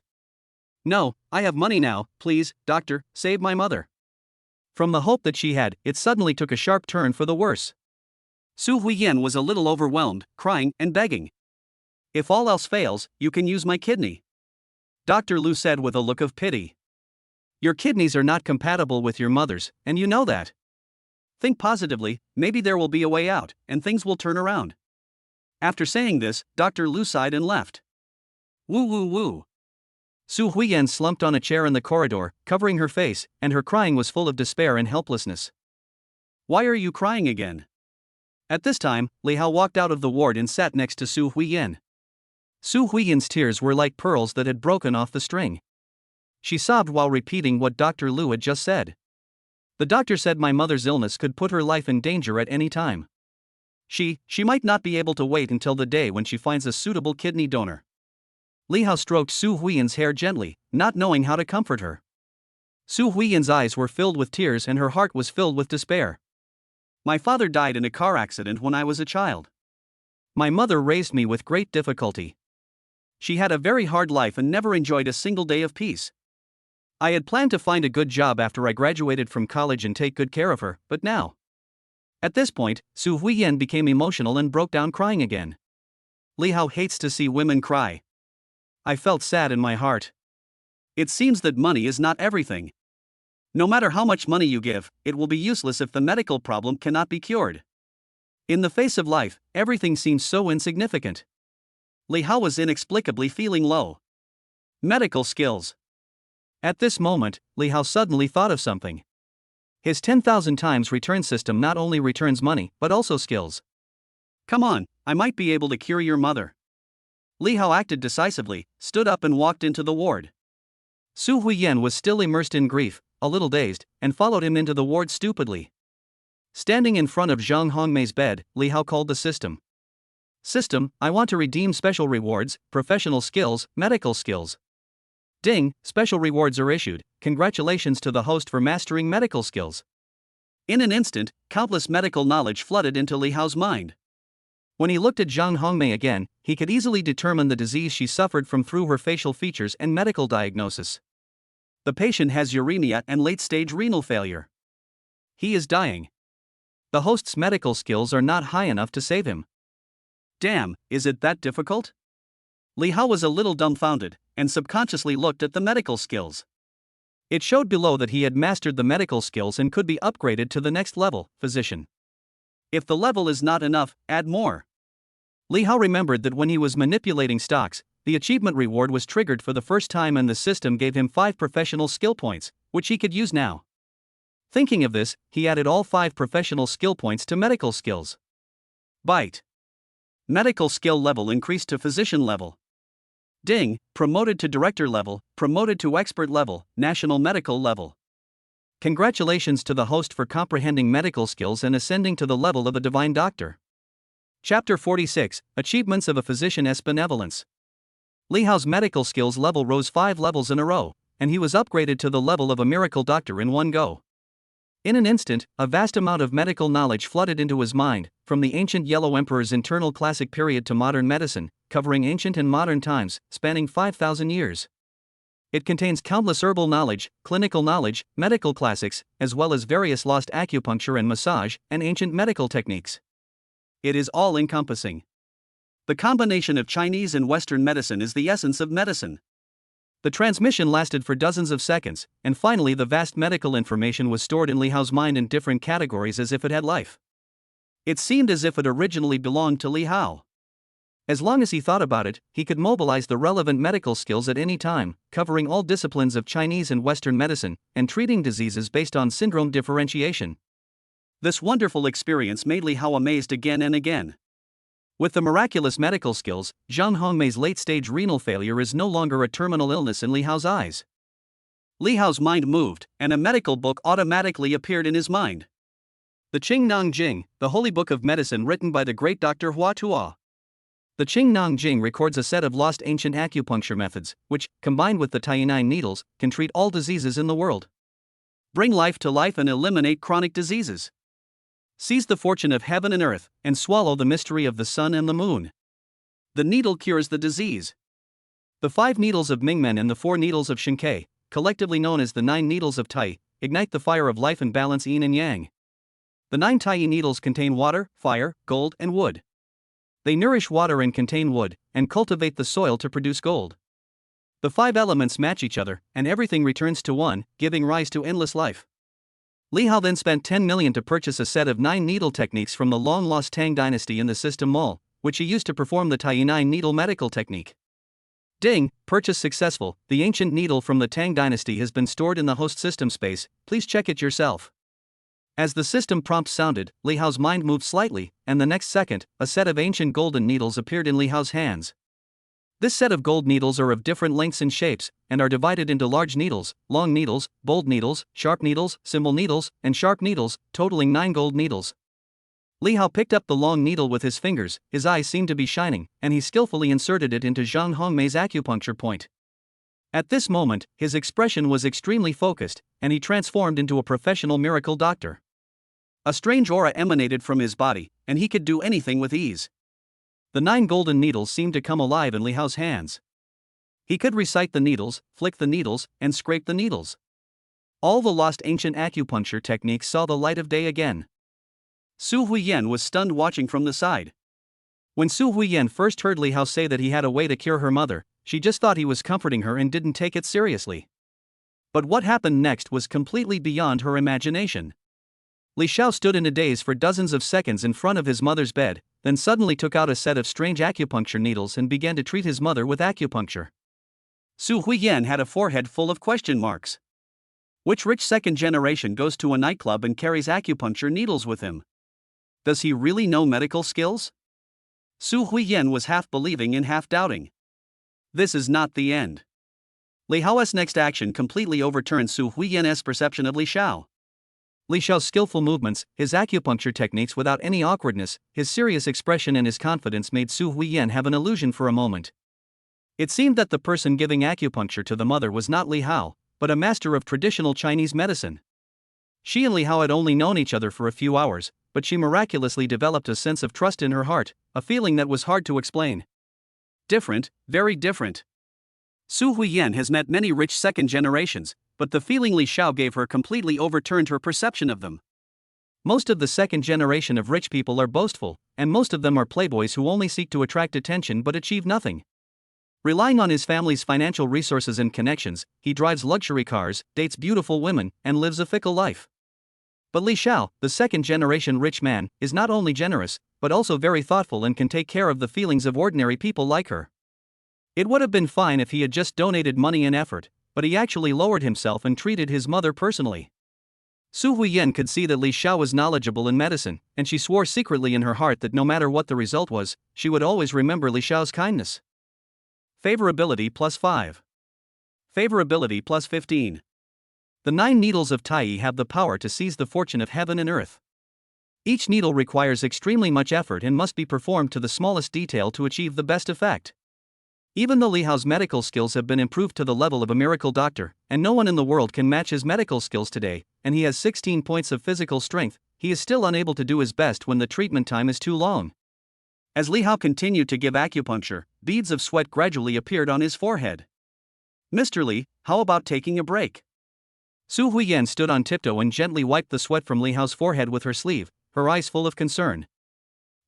A: No, I have money now, please, doctor, save my mother. From the hope that she had, it suddenly took a sharp turn for the worse. Su Huiyan was a little overwhelmed, crying and begging. If all else fails, you can use my kidney. Dr. Lu said with a look of pity. Your kidneys are not compatible with your mother's, and you know that. Think positively, maybe there will be a way out, and things will turn around. After saying this, Dr. Lu sighed and left. Woo. Su Huiyan slumped on a chair in the corridor, covering her face, and her crying was full of despair and helplessness. Why are you crying again? At this time, Li Hao walked out of the ward and sat next to Su Huiyan. Su Huiyan's tears were like pearls that had broken off the string. She sobbed while repeating what Dr. Lu had just said. The doctor said my mother's illness could put her life in danger at any time. She might not be able to wait until the day when she finds a suitable kidney donor. Li Hao stroked Su Huiyan's hair gently, not knowing how to comfort her. Su Huiyan's eyes were filled with tears and her heart was filled with despair. My father died in a car accident when I was a child. My mother raised me with great difficulty. She had a very hard life and never enjoyed a single day of peace. I had planned to find a good job after I graduated from college and take good care of her, but now. At this point, Su Huiyan became emotional and broke down crying again. Li Hao hates to see women cry. I felt sad in my heart. It seems that money is not everything. No matter how much money you give, it will be useless if the medical problem cannot be cured. In the face of life, everything seems so insignificant. Li Hao was inexplicably feeling low. Medical skills. At this moment, Li Hao suddenly thought of something. His 10,000 times return system not only returns money, but also skills. Come on, I might be able to cure your mother. Li Hao acted decisively, stood up and walked into the ward. Su Huiyan was still immersed in grief, a little dazed, and followed him into the ward stupidly. Standing in front of Zhang Hongmei's bed, Li Hao called the system. System, I want to redeem special rewards, professional skills, medical skills. Ding, special rewards are issued. Congratulations to the host for mastering medical skills. In an instant, countless medical knowledge flooded into Li Hao's mind. When he looked at Zhang Hongmei again, he could easily determine the disease she suffered from through her facial features and medical diagnosis. The patient has uremia and late-stage renal failure. He is dying. The host's medical skills are not high enough to save him. Damn, is it that difficult? Li Hao was a little dumbfounded, and subconsciously looked at the medical skills. It showed below that he had mastered the medical skills and could be upgraded to the next level, physician. If the level is not enough, add more. Li Hao remembered that when he was manipulating stocks, the achievement reward was triggered for the first time and the system gave him 5 professional skill points, which he could use now. Thinking of this, he added all 5 professional skill points to medical skills. Bite. Medical skill level increased to physician level. Ding, promoted to director level, promoted to expert level, national medical level. Congratulations to the host for comprehending medical skills and ascending to the level of a divine doctor. Chapter 46, Achievements of a Physician's Benevolence. Li Hao's medical skills level rose 5 levels in a row, and he was upgraded to the level of a miracle doctor in one go. In an instant, a vast amount of medical knowledge flooded into his mind, from the ancient Yellow Emperor's internal classic period to modern medicine, covering ancient and modern times, spanning 5,000 years. It contains countless herbal knowledge, clinical knowledge, medical classics, as well as various lost acupuncture and massage, and ancient medical techniques. It is all-encompassing. The combination of Chinese and Western medicine is the essence of medicine. The transmission lasted for dozens of seconds, and finally the vast medical information was stored in Li Hao's mind in different categories as if it had life. It seemed as if it originally belonged to Li Hao. As long as he thought about it, he could mobilize the relevant medical skills at any time, covering all disciplines of Chinese and Western medicine, and treating diseases based on syndrome differentiation. This wonderful experience made Li Hao amazed again and again. With the miraculous medical skills, Zhang Hongmei's late-stage renal failure is no longer a terminal illness in Li Hao's eyes. Li Hao's mind moved, and a medical book automatically appeared in his mind. The Qingnang Jing, the holy book of medicine written by the great Dr. Hua Tuo. The Qingnang Jing records a set of lost ancient acupuncture methods, which, combined with the Taiyi needles, can treat all diseases in the world. Bring life to life and eliminate chronic diseases. Seize the fortune of heaven and earth, and swallow the mystery of the sun and the moon. The needle cures the disease. The 5 needles of Mingmen and the 4 needles of Shinkei, collectively known as the 9 needles of Tai, ignite the fire of life and balance yin and yang. The 9 Taiyi needles contain water, fire, gold, and wood. They nourish water and contain wood, and cultivate the soil to produce gold. The 5 elements match each other, and everything returns to one, giving rise to endless life. Li Hao then spent 10 million to purchase a set of 9 needle techniques from the long-lost Tang dynasty in the system mall, which he used to perform the Taiyi needle medical technique. Ding, purchase successful. The ancient needle from the Tang dynasty has been stored in the host system space, please check it yourself. As the system prompt sounded, Li Hao's mind moved slightly, and the next second, a set of ancient golden needles appeared in Li Hao's hands. This set of gold needles are of different lengths and shapes, and are divided into large needles, long needles, bold needles, sharp needles, symbol needles, and sharp needles, totaling 9 gold needles. Li Hao picked up the long needle with his fingers, his eyes seemed to be shining, and he skillfully inserted it into Zhang Hongmei's acupuncture point. At this moment, his expression was extremely focused, and he transformed into a professional miracle doctor. A strange aura emanated from his body, and he could do anything with ease. The 9 golden needles seemed to come alive in Li Hao's hands. He could recite the needles, flick the needles, and scrape the needles. All the lost ancient acupuncture techniques saw the light of day again. Su Huiyan was stunned watching from the side. When Su Huiyan first heard Li Hao say that he had a way to cure her mother, she just thought he was comforting her and didn't take it seriously. But what happened next was completely beyond her imagination. Li Xiao stood in a daze for dozens of seconds in front of his mother's bed, then suddenly took out a set of strange acupuncture needles and began to treat his mother with acupuncture. Su Huiyan had a forehead full of question marks. Which rich second generation goes to a nightclub and carries acupuncture needles with him? Does he really know medical skills? Su Huiyan was half believing and half doubting. This is not the end. Li Hao's next action completely overturned Su Huiyan's perception of Li Xiao. Li Xiao's skillful movements, his acupuncture techniques without any awkwardness, his serious expression and his confidence made Su Huiyan have an illusion for a moment. It seemed that the person giving acupuncture to the mother was not Li Hao, but a master of traditional Chinese medicine. She and Li Hao had only known each other for a few hours, but she miraculously developed a sense of trust in her heart, a feeling that was hard to explain. Different, very different. Su Huiyan has met many rich second generations, but the feeling Li Xiao gave her completely overturned her perception of them. Most of the second generation of rich people are boastful, and most of them are playboys who only seek to attract attention but achieve nothing. Relying on his family's financial resources and connections, he drives luxury cars, dates beautiful women, and lives a fickle life. But Li Xiao, the second-generation rich man, is not only generous, but also very thoughtful and can take care of the feelings of ordinary people like her. It would have been fine if he had just donated money and effort, but he actually lowered himself and treated his mother personally. Su Huiyan could see that Li Xiao was knowledgeable in medicine, and she swore secretly in her heart that no matter what the result was, she would always remember Li Xiao's kindness. Favorability plus 5. Favorability plus 15. The 9 needles of Tai have the power to seize the fortune of heaven and earth. Each needle requires extremely much effort and must be performed to the smallest detail to achieve the best effect. Even though Li Hao's medical skills have been improved to the level of a miracle doctor, and no one in the world can match his medical skills today, and he has 16 points of physical strength, he is still unable to do his best when the treatment time is too long. As Li Hao continued to give acupuncture, beads of sweat gradually appeared on his forehead. "Mr. Li, how about taking a break?" Su Huiyan stood on tiptoe and gently wiped the sweat from Li Hao's forehead with her sleeve, her eyes full of concern.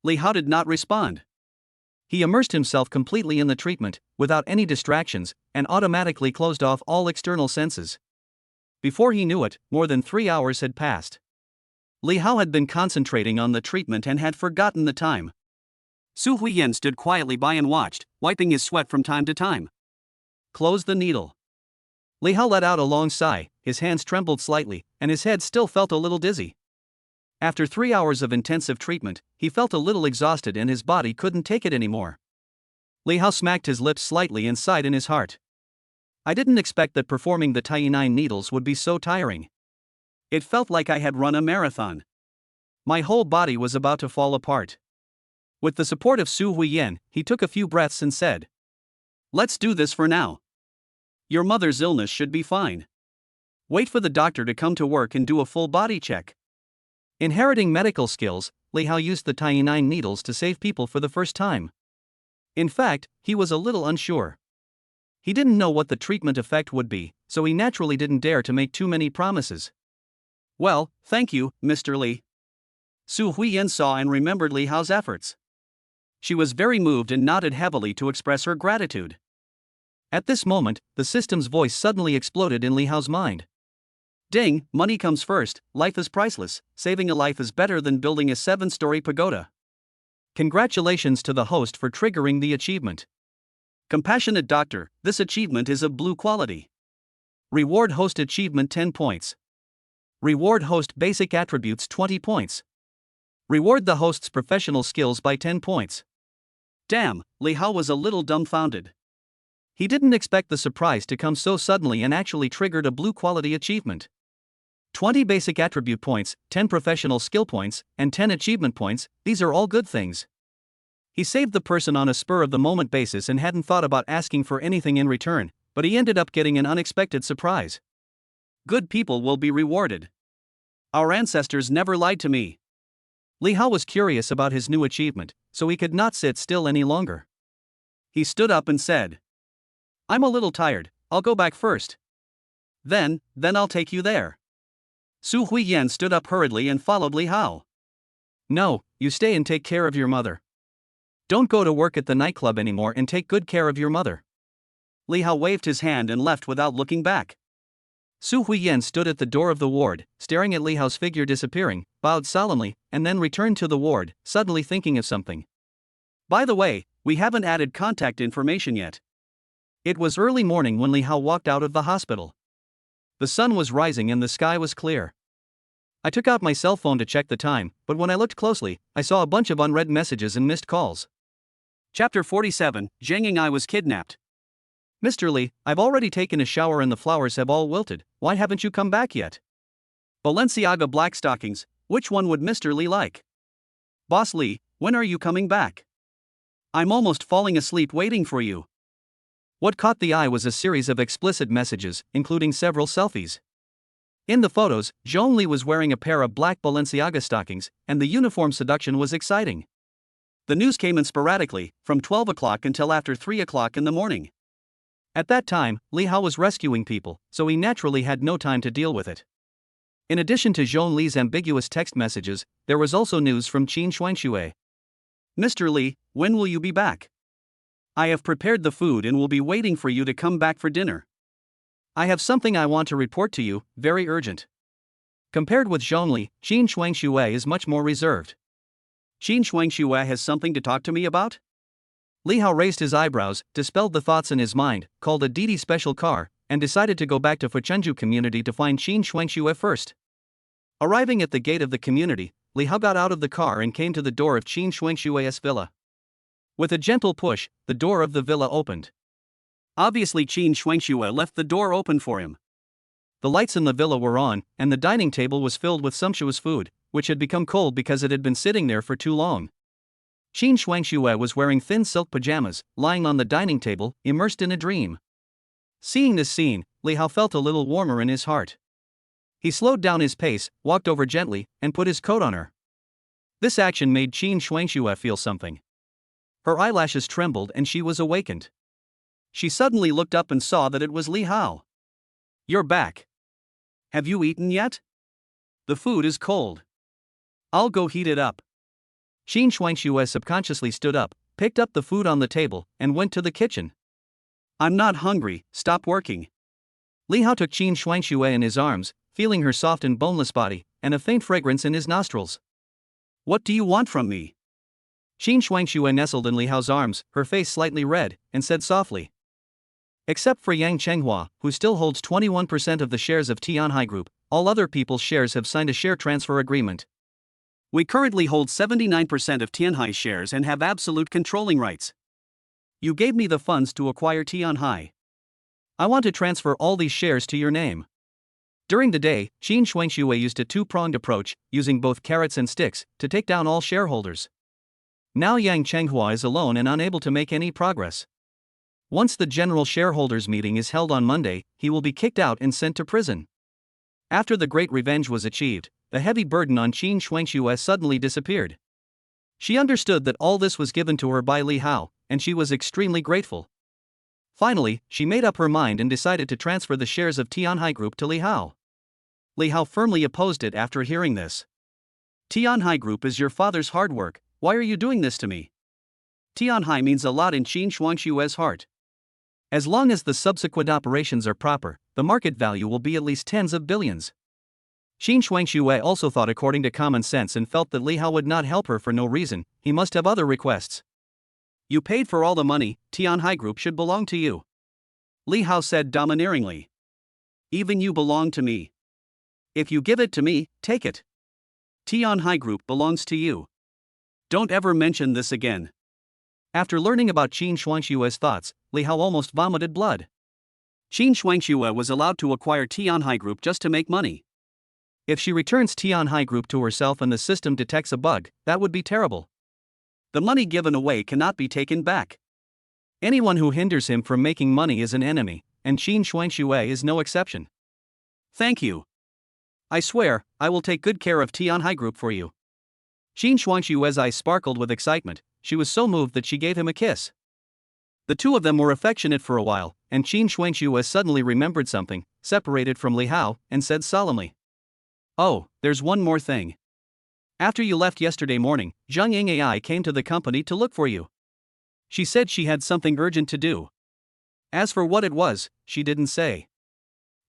A: Li Hao did not respond. He immersed himself completely in the treatment, without any distractions, and automatically closed off all external senses. Before he knew it, more than 3 hours had passed. Li Hao had been concentrating on the treatment and had forgotten the time. Su Huiyan stood quietly by and watched, wiping his sweat from time to time. Close the needle. Li Hao let out a long sigh, his hands trembled slightly, and his head still felt a little dizzy. After 3 hours of intensive treatment, he felt a little exhausted and his body couldn't take it anymore. Li Hao smacked his lips slightly and sighed in his heart. I didn't expect that performing the Tai 9 needles would be so tiring. It felt like I had run a marathon. My whole body was about to fall apart. With the support of Su Huiyan, he took a few breaths and said, "Let's do this for now. Your mother's illness should be fine. Wait for the doctor to come to work and do a full body check." Inheriting medical skills, Li Hao used the Tai 9 needles to save people for the first time. In fact, he was a little unsure. He didn't know what the treatment effect would be, so he naturally didn't dare to make too many promises. "Well, thank you, Mr. Li." Su Huiyan saw and remembered Li Hao's efforts. She was very moved and nodded heavily to express her gratitude. At this moment, the system's voice suddenly exploded in Li Hao's mind. Ding, money comes first, life is priceless, saving a life is better than building a 7-story pagoda. Congratulations to the host for triggering the achievement. Compassionate Doctor, this achievement is of blue quality. Reward Host Achievement 10 points. Reward Host Basic Attributes 20 points. Reward the host's professional skills by 10 points. Damn, Li Hao was a little dumbfounded. He didn't expect the surprise to come so suddenly and actually triggered a blue quality achievement. 20 basic attribute points, 10 professional skill points, and 10 achievement points, these are all good things. He saved the person on a spur-of-the-moment basis and hadn't thought about asking for anything in return, but he ended up getting an unexpected surprise. Good people will be rewarded. Our ancestors never lied to me. Li Hao was curious about his new achievement, so he could not sit still any longer. He stood up and said, "I'm a little tired, I'll go back first. Then I'll take you there." Su Huiyan stood up hurriedly and followed Li Hao. "No, you stay and take care of your mother. Don't go to work at the nightclub anymore and take good care of your mother." Li Hao waved his hand and left without looking back. Su Huiyan stood at the door of the ward, staring at Li Hao's figure disappearing, bowed solemnly, and then returned to the ward, suddenly thinking of something. By the way, we haven't added contact information yet. It was early morning when Li Hao walked out of the hospital. The sun was rising and the sky was clear. I took out my cell phone to check the time, but when I looked closely, I saw a bunch of unread messages and missed calls. Chapter 47, Zhang Ying'ai was kidnapped. Mr. Li, I've already taken a shower and the flowers have all wilted, why haven't you come back yet? Balenciaga black stockings, which one would Mr. Li like? Boss Li, when are you coming back? I'm almost falling asleep waiting for you. What caught the eye was a series of explicit messages, including several selfies. In the photos, Zhong Li was wearing a pair of black Balenciaga stockings, and the uniform seduction was exciting. The news came in sporadically, from 12 o'clock until after 3 o'clock in the morning. At that time, Li Hao was rescuing people, so he naturally had no time to deal with it. In addition to Zhong Li's ambiguous text messages, there was also news from Qin Shuangxue. Mr. Li, when will you be back? I have prepared the food and will be waiting for you to come back for dinner. I have something I want to report to you, very urgent. Compared with Zhong Li, Qin Shuangxue is much more reserved. Qin Shuangxue has something to talk to me about? Li Hao raised his eyebrows, dispelled the thoughts in his mind, called a Didi special car, and decided to go back to Fuchenju community to find Qin Shuangxue first. Arriving at the gate of the community, Li Hao got out of the car and came to the door of Qin Shuangxue's villa. With a gentle push, the door of the villa opened. Obviously Qin Shuangxue left the door open for him. The lights in the villa were on, and the dining table was filled with sumptuous food, which had become cold because it had been sitting there for too long. Qin Shuangxue was wearing thin silk pajamas, lying on the dining table, immersed in a dream. Seeing this scene, Li Hao felt a little warmer in his heart. He slowed down his pace, walked over gently, and put his coat on her. This action made Qin Shuangxue feel something. Her eyelashes trembled and she was awakened. She suddenly looked up and saw that it was Li Hao. You're back. Have you eaten yet? The food is cold. I'll go heat it up. Qin Shuangxue subconsciously stood up, picked up the food on the table, and went to the kitchen. I'm not hungry, stop working. Li Hao took Qin Shuangxue in his arms, feeling her soft and boneless body, and a faint fragrance in his nostrils. What do you want from me? Qin Shuangxue nestled in Li Hao's arms, her face slightly red, and said softly. Except for Yang Chenghua, who still holds 21% of the shares of Tianhai Group, all other people's shares have signed a share transfer agreement. We currently hold 79% of Tianhai shares and have absolute controlling rights. You gave me the funds to acquire Tianhai. I want to transfer all these shares to your name. During the day, Qin Shuangxue used a two-pronged approach, using both carrots and sticks, to take down all shareholders. Now Yang Chenghua is alone and unable to make any progress. Once the general shareholders meeting is held on Monday, he will be kicked out and sent to prison. After the great revenge was achieved, the heavy burden on Qin Shuangxue suddenly disappeared. She understood that all this was given to her by Li Hao, and she was extremely grateful. Finally, she made up her mind and decided to transfer the shares of Tianhai Group to Li Hao. Li Hao firmly opposed it after hearing this. Tianhai Group is your father's hard work, why are you doing this to me? Tianhai means a lot in Qin Shuangxue's heart. As long as the subsequent operations are proper, the market value will be at least tens of billions. Qin Shuangxue also thought according to common sense and felt that Li Hao would not help her for no reason, he must have other requests. You paid for all the money, Tianhai Group should belong to you. Li Hao said domineeringly. Even you belong to me. If you give it to me, take it. Tianhai Group belongs to you. Don't ever mention this again. After learning about Qin Shuangxue's thoughts, Li Hao almost vomited blood. Qin Shuangxue was allowed to acquire Tianhai Group just to make money. If she returns Tianhai Group to herself and the system detects a bug, that would be terrible. The money given away cannot be taken back. Anyone who hinders him from making money is an enemy, and Qin Shuangxue is no exception. Thank you. I swear, I will take good care of Tianhai Group for you. Qin Shuangxue's eyes sparkled with excitement, she was so moved that she gave him a kiss. The two of them were affectionate for a while, and Qin Shuangxue suddenly remembered something, separated from Li Hao, and said solemnly. Oh, there's one more thing. After you left yesterday morning, Zhang Ying'ai came to the company to look for you. She said she had something urgent to do. As for what it was, she didn't say.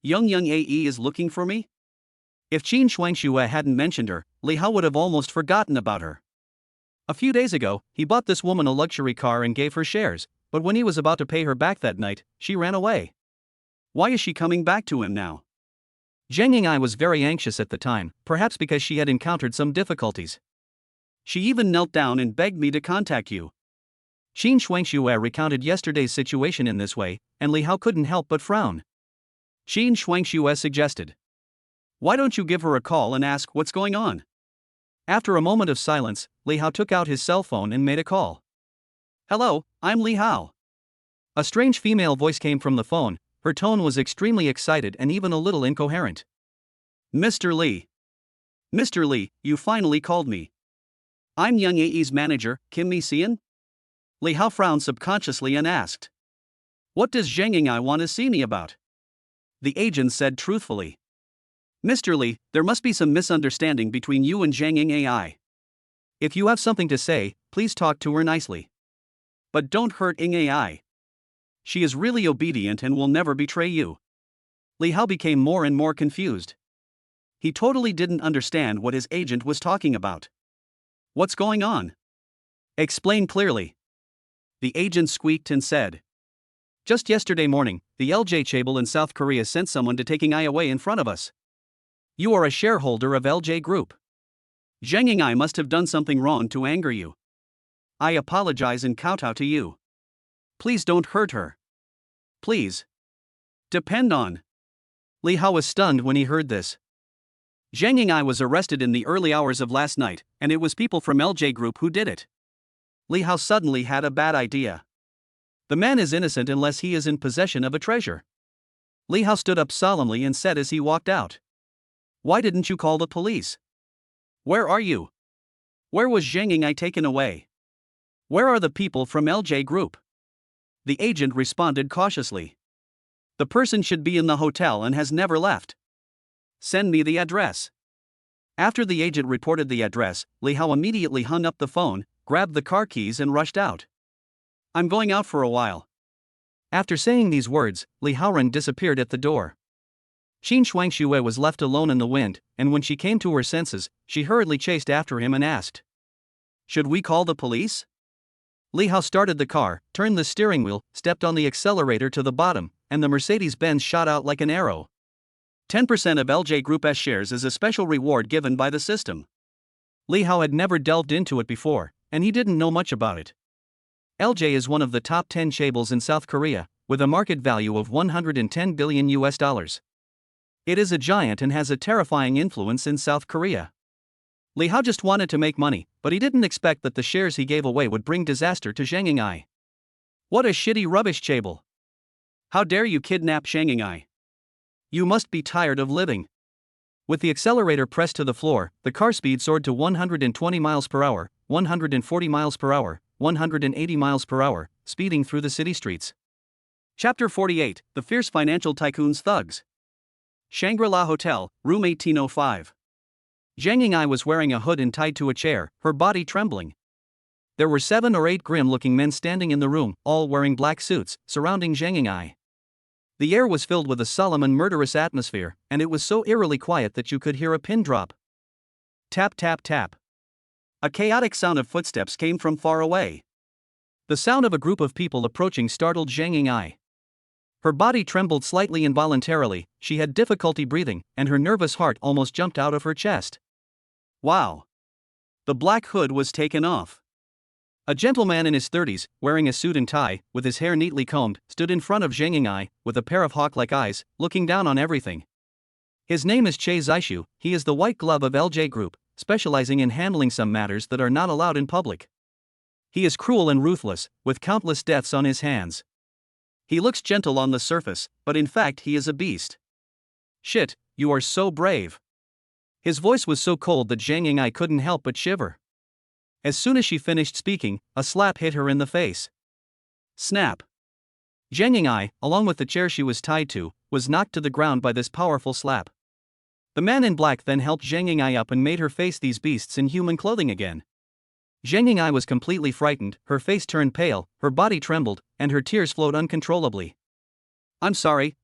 A: Young AE is looking for me? If Qin Shuangxue hadn't mentioned her, Li Hao would have almost forgotten about her. A few days ago, he bought this woman a luxury car and gave her shares, but when he was about to pay her back that night, she ran away. Why is she coming back to him now? Zhang Ying'ai was very anxious at the time, perhaps because she had encountered some difficulties. She even knelt down and begged me to contact you. Qin Shuangxue recounted yesterday's situation in this way, and Li Hao couldn't help but frown. Qin Shuangxue suggested, "Why don't you give her a call and ask what's going on?" After a moment of silence, Li Hao took out his cell phone and made a call. "Hello, I'm Li Hao." A strange female voice came from the phone. Her tone was extremely excited and even a little incoherent. "Mr. Li. Mr. Li, you finally called me. I'm Young AE's manager, Kim Mi-sian?" Li Hao frowned subconsciously and asked, "What does Zhang Ying'ai want to see me about?" The agent said truthfully, "Mr. Li, there must be some misunderstanding between you and Zhang Ying'ai. If you have something to say, please talk to her nicely. But don't hurt Ying'ai. She is really obedient and will never betray you." Li Hao became more and more confused. He totally didn't understand what his agent was talking about. "What's going on? Explain clearly." The agent squeaked and said, "Just yesterday morning, the LJ Chaebol in South Korea sent someone to taking I away in front of us. You are a shareholder of LJ Group. Zhang Ying'ai must have done something wrong to anger you. I apologize and kowtow to you. Please don't hurt her. Please. Depend on." Li Hao was stunned when he heard this. Zhang Ying'ai was arrested in the early hours of last night, and it was people from LJ Group who did it. Li Hao suddenly had a bad idea. The man is innocent unless he is in possession of a treasure. Li Hao stood up solemnly and said as he walked out, "Why didn't you call the police? Where are you? Where was Zhang Ying'ai taken away? Where are the people from LJ Group?" The agent responded cautiously, "The person should be in the hotel and has never left. Send me the address." After the agent reported the address, Li Hao immediately hung up the phone, grabbed the car keys and rushed out. "I'm going out for a while." After saying these words, Li Haoren disappeared at the door. Qin Shuangxue was left alone in the wind, and when she came to her senses, she hurriedly chased after him and asked, "Should we call the police?" Li Hao started the car, turned the steering wheel, stepped on the accelerator to the bottom, and the Mercedes-Benz shot out like an arrow. 10% of LJ Group S shares is a special reward given by the system. Li Hao had never delved into it before, and he didn't know much about it. LJ is one of the top 10 chaebols in South Korea, with a market value of $110 billion. It is a giant and has a terrifying influence in South Korea. Li Hao just wanted to make money, but he didn't expect that the shares he gave away would bring disaster to Zhang Ying'ai. What a shitty rubbish chaebol. How dare you kidnap Zhang Ying'ai? You must be tired of living. With the accelerator pressed to the floor, the car speed soared to 120 miles per hour, 140 miles per hour, 180 miles per hour, speeding through the city streets. Chapter 48, The Fierce Financial Tycoon's Thugs. Shangri-La Hotel, Room 1805. Zhang Ying'ai was wearing a hood and tied to a chair, her body trembling. There were 7 or 8 grim-looking men standing in the room, all wearing black suits, surrounding Zhang Ying'ai. The air was filled with a solemn and murderous atmosphere, and it was so eerily quiet that you could hear a pin drop. Tap tap tap. A chaotic sound of footsteps came from far away. The sound of a group of people approaching startled Zhang Ying'ai. Her body trembled slightly involuntarily, she had difficulty breathing, and her nervous heart almost jumped out of her chest. Wow! The black hood was taken off. A gentleman in his 30s, wearing a suit and tie, with his hair neatly combed, stood in front of Zhang Ying'ai, with a pair of hawk-like eyes, looking down on everything. His name is Che Zishu, he is the white glove of LJ Group, specializing in handling some matters that are not allowed in public. He is cruel and ruthless, with countless deaths on his hands. He looks gentle on the surface, but in fact he is a beast. Shit, you are so brave. His voice was so cold that Zhang Ying'ai couldn't help but shiver. As soon as she finished speaking, a slap hit her in the face. Snap. Zhang Ying'ai, along with the chair she was tied to, was knocked to the ground by this powerful slap. The man in black then helped Zhang Ying'ai up and made her face these beasts in human clothing again. Zhang Ying'ai was completely frightened, her face turned pale, her body trembled, and her tears flowed uncontrollably. I'm sorry.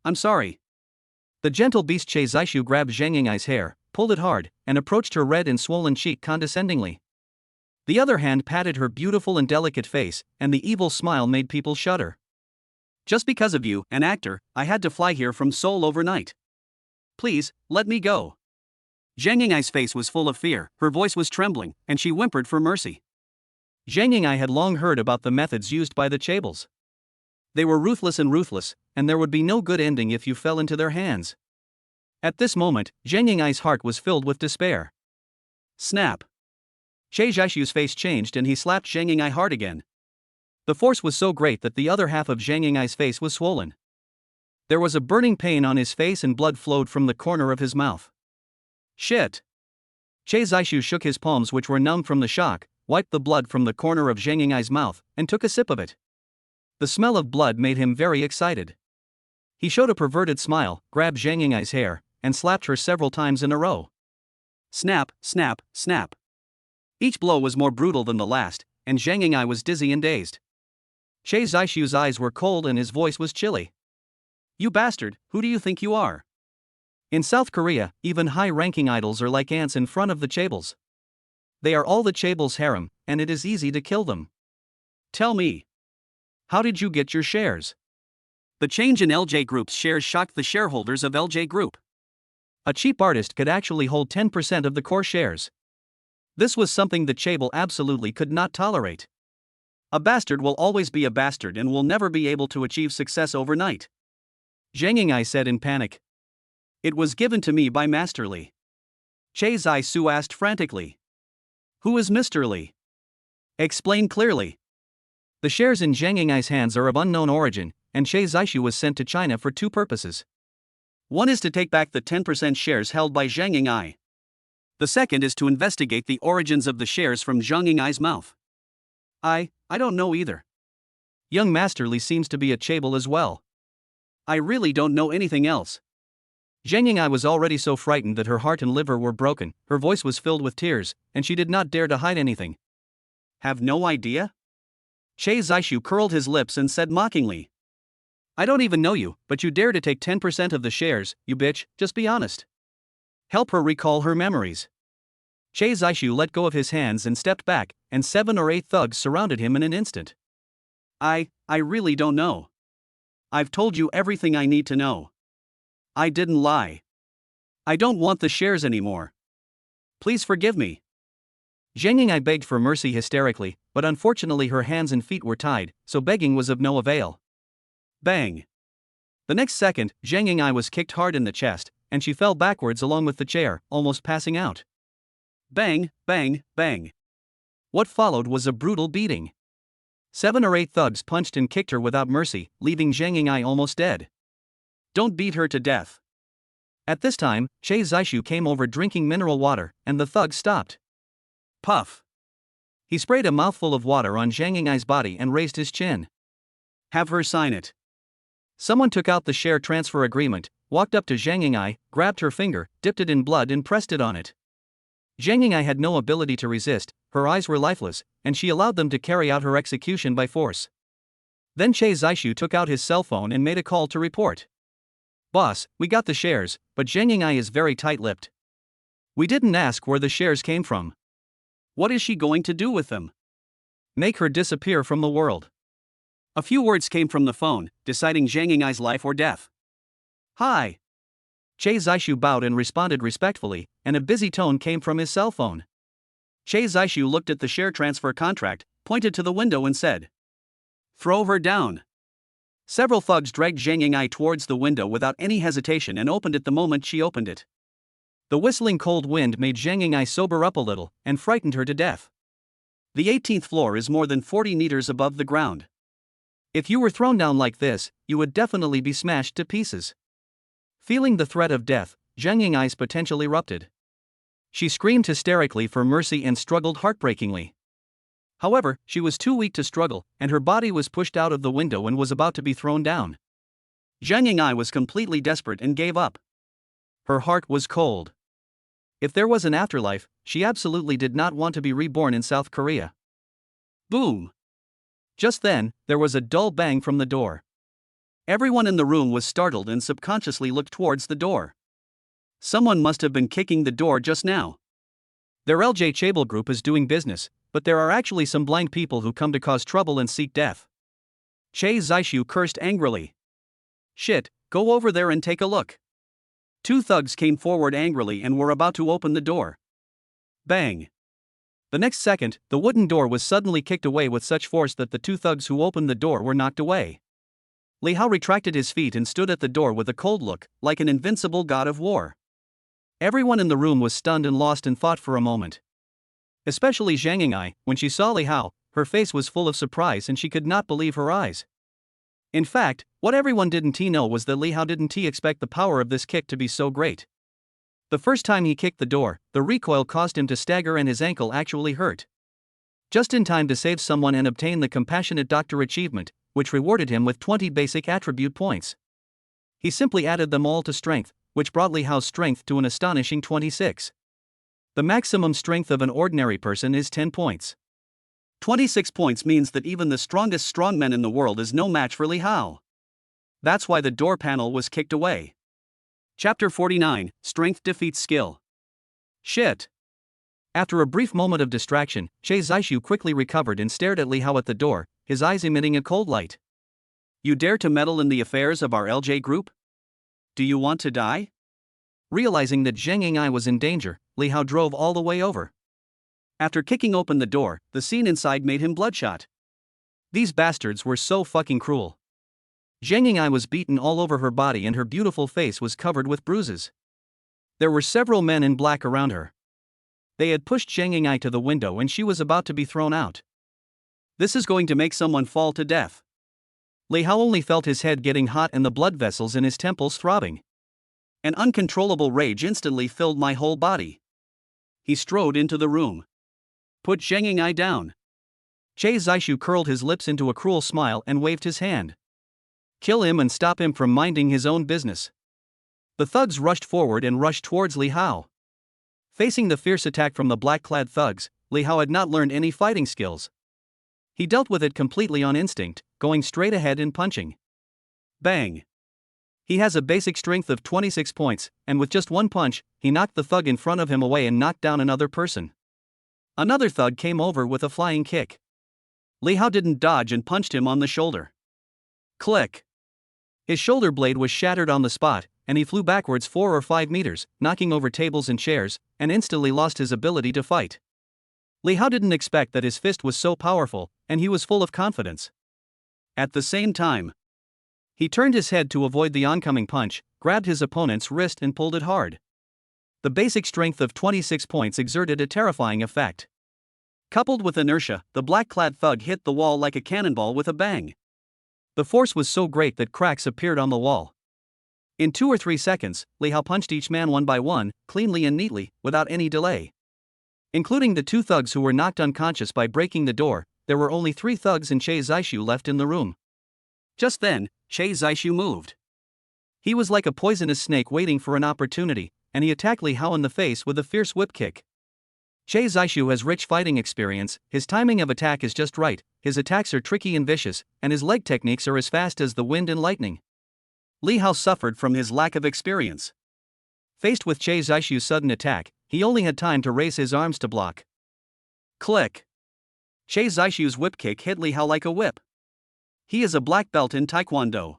A: The gentle beast Che Zishu grabbed Zhang Yingai's hair, pulled it hard, and approached her red and swollen cheek condescendingly. The other hand patted her beautiful and delicate face, and the evil smile made people shudder. Just because of you, an actor, I had to fly here from Seoul overnight. Please, let me go. Zhang Yingai's face was full of fear, her voice was trembling, and she whimpered for mercy. Zhang Yingai had long heard about the methods used by the chaebol. They were ruthless, and there would be no good ending if you fell into their hands. At this moment, Zhang Yingai's heart was filled with despair. Snap! Che Zishu's face changed and he slapped Zhang Yingai hard again. The force was so great that the other half of Zhang Yingai's face was swollen. There was a burning pain on his face and blood flowed from the corner of his mouth. Shit! Che Zishu shook his palms, which were numb from the shock, wiped the blood from the corner of Zhang Yingai's mouth, and took a sip of it. The smell of blood made him very excited. He showed a perverted smile, grabbed Zhang Yingai's hair, and slapped her several times in a row. Snap, snap, snap. Each blow was more brutal than the last, and Zhang Yingai was dizzy and dazed. Che Zishu's eyes were cold and his voice was chilly. You bastard, who do you think you are? In South Korea, even high-ranking idols are like ants in front of the chaebols. They are all the chaebol's harem, and it is easy to kill them. Tell me. How did you get your shares? The change in LJ Group's shares shocked the shareholders of LJ Group. A cheap artist could actually hold 10% of the core shares. This was something the chaebol absolutely could not tolerate. A bastard will always be a bastard and will never be able to achieve success overnight. Zhang Yingai said in panic. It was given to me by Master Li. Che Zishu asked frantically. Who is Mr. Li? Explain clearly. The shares in Zhang Yingai's hands are of unknown origin, and Che Zishu was sent to China for two purposes. One is to take back the 10% shares held by Zhang Yingai. The second is to investigate the origins of the shares from Zhang Yingai's mouth. I don't know either. Young Master Li seems to be a chaebol as well. I really don't know anything else. Zhang Yingai was already so frightened that her heart and liver were broken, her voice was filled with tears, and she did not dare to hide anything. Have no idea? Che Zishu curled his lips and said mockingly. I don't even know you, but you dare to take 10% of the shares, you bitch, just be honest. Help her recall her memories. Che Zishu let go of his hands and stepped back, and 7 or 8 thugs surrounded him in an instant. I really don't know. I've told you everything I need to know. I didn't lie. I don't want the shares anymore. Please forgive me. Zhang Yingai begged for mercy hysterically, but unfortunately her hands and feet were tied, so begging was of no avail. Bang! The next second, Zhang Yingai was kicked hard in the chest, and she fell backwards along with the chair, almost passing out. Bang, bang, bang. What followed was a brutal beating. 7 or 8 thugs punched and kicked her without mercy, leaving Zhang Yingai almost dead. Don't beat her to death. At this time, Che Zishu came over drinking mineral water, and the thugs stopped. Puff. He sprayed a mouthful of water on Zhang Yingai's body and raised his chin. Have her sign it. Someone took out the share transfer agreement, walked up to Zhang Yingai, grabbed her finger, dipped it in blood and pressed it on it. Zhang Yingai had no ability to resist, her eyes were lifeless, and she allowed them to carry out her execution by force. Then Che Zishu took out his cell phone and made a call to report. Boss, we got the shares, but Zhang Yingai is very tight-lipped. We didn't ask where the shares came from. What is she going to do with them? Make her disappear from the world. A few words came from the phone, deciding Zhang Yingai's life or death. Hi. Che Zishu bowed and responded respectfully, and a busy tone came from his cell phone. Che Zishu looked at the share transfer contract, pointed to the window and said, Throw her down. Several thugs dragged Zhang Yingai towards the window without any hesitation and opened it the moment she opened it. The whistling cold wind made Zhang Yingai sober up a little, and frightened her to death. The 18th floor is more than 40 meters above the ground. If you were thrown down like this, you would definitely be smashed to pieces. Feeling the threat of death, Zhang Yingai's potential erupted. She screamed hysterically for mercy and struggled heartbreakingly. However, she was too weak to struggle, and her body was pushed out of the window and was about to be thrown down. Zhang Yingai was completely desperate and gave up. Her heart was cold. If there was an afterlife, she absolutely did not want to be reborn in South Korea. Boom! Just then, there was a dull bang from the door. Everyone in the room was startled and subconsciously looked towards the door. Someone must have been kicking the door just now. Their LJ Chable group is doing business, but there are actually some blind people who come to cause trouble and seek death. Che Zishu cursed angrily. Shit, go over there and take a look. Two thugs came forward angrily and were about to open the door. Bang. The next second, the wooden door was suddenly kicked away with such force that the two thugs who opened the door were knocked away. Li Hao retracted his feet and stood at the door with a cold look, like an invincible god of war. Everyone in the room was stunned and lost in thought for a moment. Especially Zhang Ying'ai, when she saw Li Hao, her face was full of surprise and she could not believe her eyes. In fact, what everyone didn't know was that Li Hao didn't expect the power of this kick to be so great. The first time he kicked the door, the recoil caused him to stagger and his ankle actually hurt. Just in time to save someone and obtain the Compassionate Doctor achievement, which rewarded him with 20 basic attribute points. He simply added them all to strength, which brought Li Hao's strength to an astonishing 26. The maximum strength of an ordinary person is 10 points. 26 points means that even the strongest strongman in the world is no match for Li Hao. That's why the door panel was kicked away. Chapter 49, Strength Defeats Skill. Shit. After a brief moment of distraction, Che Zishu quickly recovered and stared at Li Hao at the door, his eyes emitting a cold light. You dare to meddle in the affairs of our LJ group? Do you want to die? Realizing that Zhang Ying'ai was in danger, Li Hao drove all the way over. After kicking open the door, the scene inside made him bloodshot. These bastards were so fucking cruel. Zhang Ying'ai was beaten all over her body and her beautiful face was covered with bruises. There were several men in black around her. They had pushed Zhang Ying'ai to the window and she was about to be thrown out. This is going to make someone fall to death. Li Hao only felt his head getting hot and the blood vessels in his temples throbbing. An uncontrollable rage instantly filled my whole body. He strode into the room. Put Zhang Ying'ai down. Che Zishu curled his lips into a cruel smile and waved his hand. Kill him and stop him from minding his own business. The thugs rushed forward and rushed towards Li Hao. Facing the fierce attack from the black-clad thugs, Li Hao had not learned any fighting skills. He dealt with it completely on instinct, going straight ahead and punching. Bang! He has a basic strength of 26 points, and with just one punch, he knocked the thug in front of him away and knocked down another person. Another thug came over with a flying kick. Li Hao didn't dodge and punched him on the shoulder. Click! His shoulder blade was shattered on the spot, and he flew backwards 4 or 5 meters, knocking over tables and chairs, and instantly lost his ability to fight. Li Hao didn't expect that his fist was so powerful, and he was full of confidence. At the same time, he turned his head to avoid the oncoming punch, grabbed his opponent's wrist and pulled it hard. The basic strength of 26 points exerted a terrifying effect. Coupled with inertia, the black-clad thug hit the wall like a cannonball with a bang. The force was so great that cracks appeared on the wall. In 2 or 3 seconds, Li Hao punched each man one by one, cleanly and neatly, without any delay. Including the 2 thugs who were knocked unconscious by breaking the door, there were only 3 thugs and Che Zishu left in the room. Just then, Che Zishu moved. He was like a poisonous snake waiting for an opportunity, and he attacked Li Hao in the face with a fierce whip kick. Che Zishu has rich fighting experience, his timing of attack is just right, his attacks are tricky and vicious, and his leg techniques are as fast as the wind and lightning. Li Hao suffered from his lack of experience. Faced with Che Zishu's sudden attack, he only had time to raise his arms to block. Click! Che Zishu's whip kick hit Li Hao like a whip. He is a black belt in Taekwondo.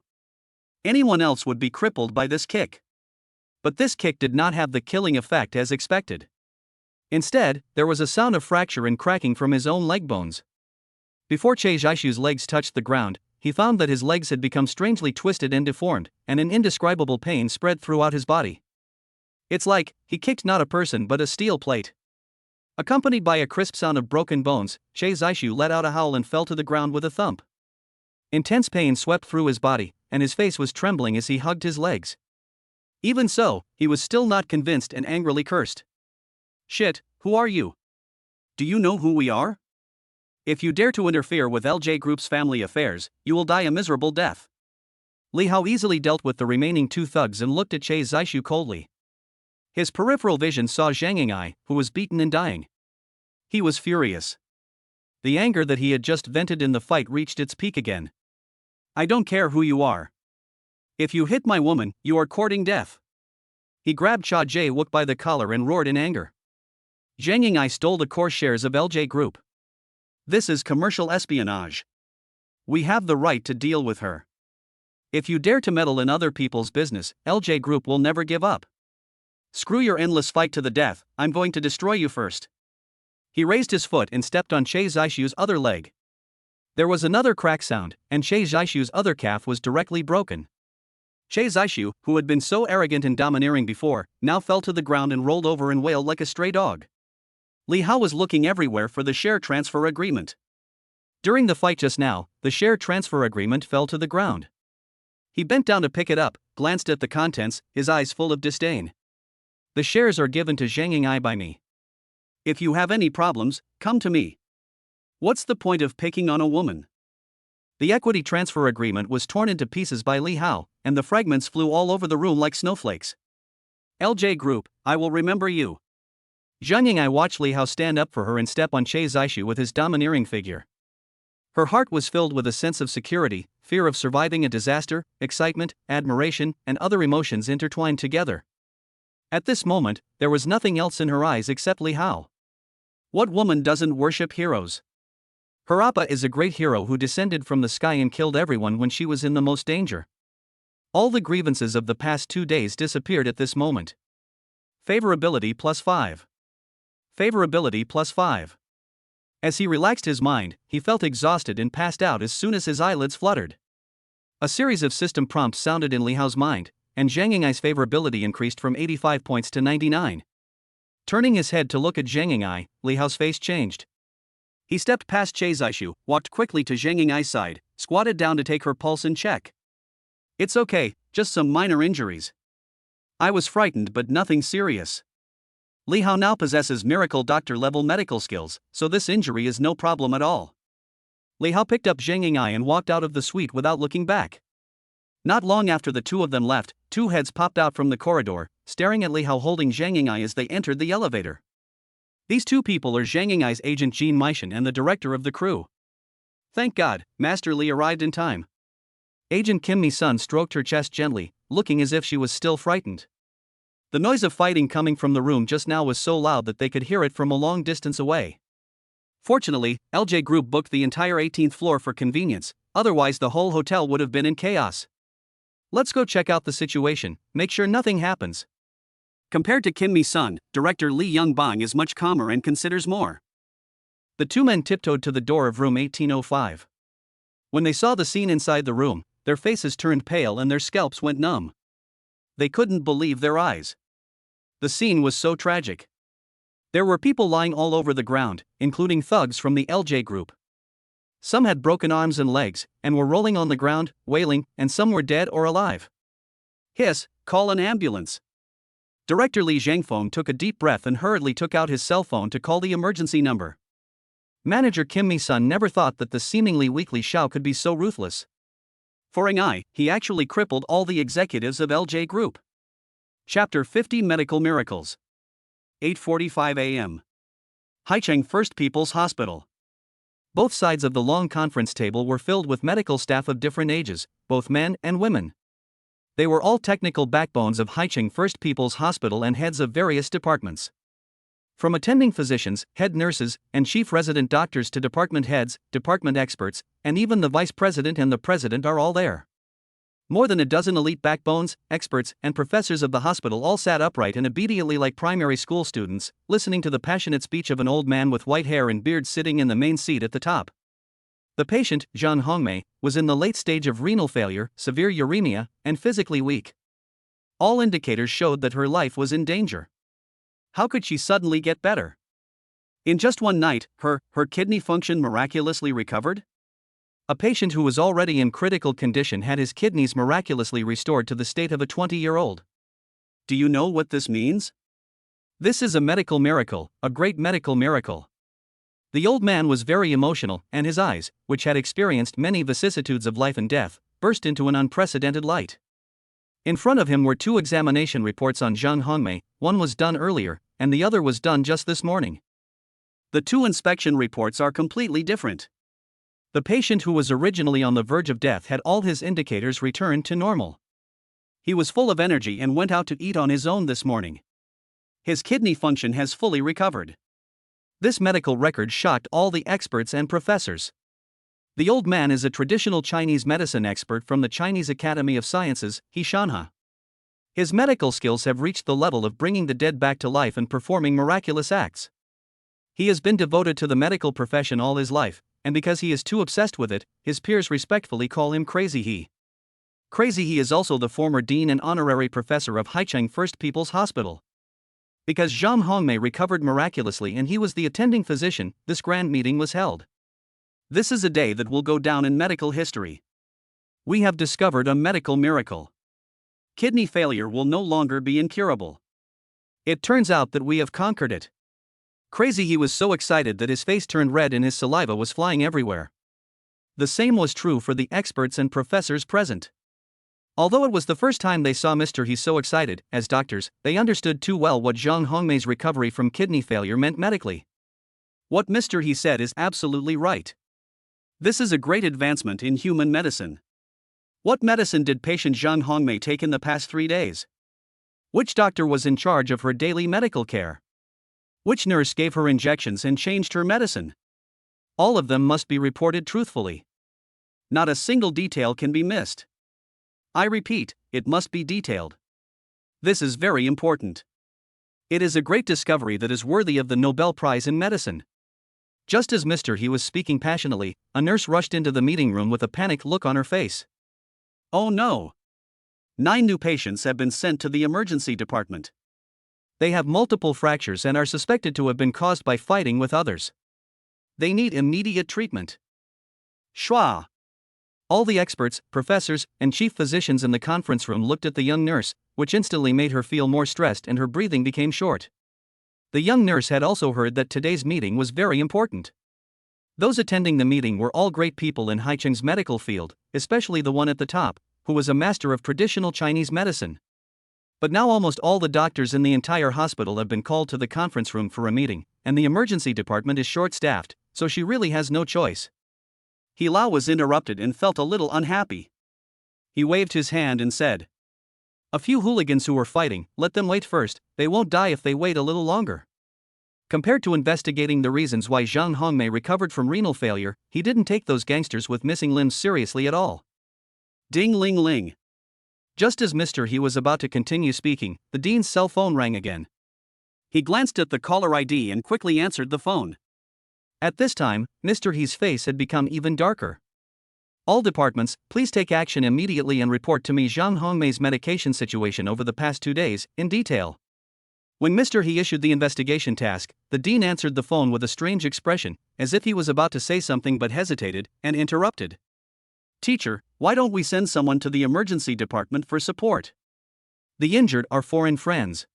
A: Anyone else would be crippled by this kick. But this kick did not have the killing effect as expected. Instead, there was a sound of fracture and cracking from his own leg bones. Before Che Zishu's legs touched the ground, he found that his legs had become strangely twisted and deformed, and an indescribable pain spread throughout his body. It's like he kicked not a person but a steel plate. Accompanied by a crisp sound of broken bones, Che Zishu let out a howl and fell to the ground with a thump. Intense pain swept through his body, and his face was trembling as he hugged his legs. Even so, he was still not convinced and angrily cursed. Shit, who are you? Do you know who we are? If you dare to interfere with LJ Group's family affairs, you will die a miserable death. Li Hao easily dealt with the remaining 2 thugs and looked at Che Zishu coldly. His peripheral vision saw Zhang Ying'ai, who was beaten and dying. He was furious. The anger that he had just vented in the fight reached its peak again. I don't care who you are. If you hit my woman, you are courting death. He grabbed Cha Jae-wook by the collar and roared in anger. Zhang Yingai stole the core shares of LJ Group. This is commercial espionage. We have the right to deal with her. If you dare to meddle in other people's business, LJ Group will never give up. Screw your endless fight to the death, I'm going to destroy you first. He raised his foot and stepped on Che Zhaixu's other leg. There was another crack sound, and Che Zhaixu's other calf was directly broken. Che Zhaixu, who had been so arrogant and domineering before, now fell to the ground and rolled over and wailed like a stray dog. Li Hao was looking everywhere for the share transfer agreement. During the fight just now, the share transfer agreement fell to the ground. He bent down to pick it up, glanced at the contents, his eyes full of disdain. The shares are given to Zhang Yingai by me. If you have any problems, come to me. What's the point of picking on a woman? The equity transfer agreement was torn into pieces by Li Hao, and the fragments flew all over the room like snowflakes. LJ Group, I will remember you. Zhang Yingai watched Li Hao stand up for her and step on Che Zhaixu with his domineering figure. Her heart was filled with a sense of security, fear of surviving a disaster, excitement, admiration, and other emotions intertwined together. At this moment, there was nothing else in her eyes except Li Hao. What woman doesn't worship heroes? Her appa is a great hero who descended from the sky and killed everyone when she was in the most danger. All the grievances of the past 2 days disappeared at this moment. Favorability +5. Favorability +5. As he relaxed his mind, he felt exhausted and passed out as soon as his eyelids fluttered. A series of system prompts sounded in Li Hao's mind, and Zhang Yingai's favorability increased from 85 points to 99. Turning his head to look at Zhang Yingai, Li Hao's face changed. He stepped past Che Zhaixu, walked quickly to Zhang Yingai's side, squatted down to take her pulse in check. It's okay, just some minor injuries. I was frightened but nothing serious. Li Hao now possesses miracle doctor-level medical skills, so this injury is no problem at all. Li Hao picked up Zhang Yingai and walked out of the suite without looking back. Not long after the two of them left, two heads popped out from the corridor, staring at Li Hao holding Zhang Yingai as they entered the elevator. These two people are Zhang Yingai's agent Jean Meishan and the director of the crew. Thank God, Master Li arrived in time. Agent Kim Mi-sun stroked her chest gently, looking as if she was still frightened. The noise of fighting coming from the room just now was so loud that they could hear it from a long distance away. Fortunately, LJ Group booked the entire 18th floor for convenience, otherwise the whole hotel would have been in chaos. Let's go check out the situation, make sure nothing happens. Compared to Kim Mi-sun, director Lee Young-bang is much calmer and considers more. The two men tiptoed to the door of room 1805. When they saw the scene inside the room, their faces turned pale and their scalps went numb. They couldn't believe their eyes. The scene was so tragic. There were people lying all over the ground, including thugs from the LJ Group. Some had broken arms and legs, and were rolling on the ground, wailing, and some were dead or alive. Hiss, call an ambulance. Director Li Zhangfeng took a deep breath and hurriedly took out his cell phone to call the emergency number. Manager Kim Mi-sun never thought that the seemingly weakly Xiao could be so ruthless. For an eye, he actually crippled all the executives of LJ Group. Chapter 50 Medical Miracles. 8:45 a.m. Haicheng First People's Hospital. Both sides of the long conference table were filled with medical staff of different ages, both men and women. They were all technical backbones of Haicheng First People's Hospital and heads of various departments. From attending physicians, head nurses, and chief resident doctors to department heads, department experts, and even the vice president and the president are all there. More than a dozen elite backbones, experts, and professors of the hospital all sat upright and obediently like primary school students, listening to the passionate speech of an old man with white hair and beard sitting in the main seat at the top. The patient, Zhang Hongmei, was in the late stage of renal failure, severe uremia, and physically weak. All indicators showed that her life was in danger. How could she suddenly get better? In just one night, her kidney function miraculously recovered? A patient who was already in critical condition had his kidneys miraculously restored to the state of a 20-year-old. Do you know what this means? This is a medical miracle, a great medical miracle. The old man was very emotional, and his eyes, which had experienced many vicissitudes of life and death, burst into an unprecedented light. In front of him were two examination reports on Zhang Hongmei, one was done earlier, and the other was done just this morning. The two inspection reports are completely different. The patient who was originally on the verge of death had all his indicators returned to normal. He was full of energy and went out to eat on his own this morning. His kidney function has fully recovered. This medical record shocked all the experts and professors. The old man is a traditional Chinese medicine expert from the Chinese Academy of Sciences, Shanha. His medical skills have reached the level of bringing the dead back to life and performing miraculous acts. He has been devoted to the medical profession all his life, and because he is too obsessed with it, his peers respectfully call him Crazy He. Crazy He is also the former dean and honorary professor of Haicheng First People's Hospital. Because Zhang Hongmei recovered miraculously and he was the attending physician, this grand meeting was held. This is a day that will go down in medical history. We have discovered a medical miracle. Kidney failure will no longer be incurable. It turns out that we have conquered it. Crazy He was so excited that his face turned red and his saliva was flying everywhere. The same was true for the experts and professors present. Although it was the first time they saw Mr. He so excited, as doctors, they understood too well what Zhang Hongmei's recovery from kidney failure meant medically. What Mr. He said is absolutely right. This is a great advancement in human medicine. What medicine did patient Zhang Hongmei take in the past 3 days? Which doctor was in charge of her daily medical care? Which nurse gave her injections and changed her medicine? All of them must be reported truthfully. Not a single detail can be missed. I repeat, it must be detailed. This is very important. It is a great discovery that is worthy of the Nobel Prize in Medicine. Just as Mr. He was speaking passionately, a nurse rushed into the meeting room with a panicked look on her face. Oh no! 9 new patients have been sent to the emergency department. They have multiple fractures and are suspected to have been caused by fighting with others. They need immediate treatment. Shua! All the experts, professors, and chief physicians in the conference room looked at the young nurse, which instantly made her feel more stressed and her breathing became short. The young nurse had also heard that today's meeting was very important. Those attending the meeting were all great people in Haicheng's medical field, especially the one at the top, who was a master of traditional Chinese medicine. But now almost all the doctors in the entire hospital have been called to the conference room for a meeting, and the emergency department is short-staffed, so she really has no choice. He Lao was interrupted and felt a little unhappy. He waved his hand and said, "A few hooligans who were fighting, let them wait first, they won't die if they wait a little longer." Compared to investigating the reasons why Zhang Hongmei recovered from renal failure, he didn't take those gangsters with missing limbs seriously at all. Ding ling ling. Just as Mr. He was about to continue speaking, the dean's cell phone rang again. He glanced at the caller ID and quickly answered the phone. At this time, Mr. He's face had become even darker. All departments, please take action immediately and report to me Zhang Hongmei's medication situation over the past 2 days, in detail. When Mr. He issued the investigation task, the dean answered the phone with a strange expression, as if he was about to say something but hesitated, and interrupted. "Teacher, why don't we send someone to the emergency department for support? The injured are foreign friends.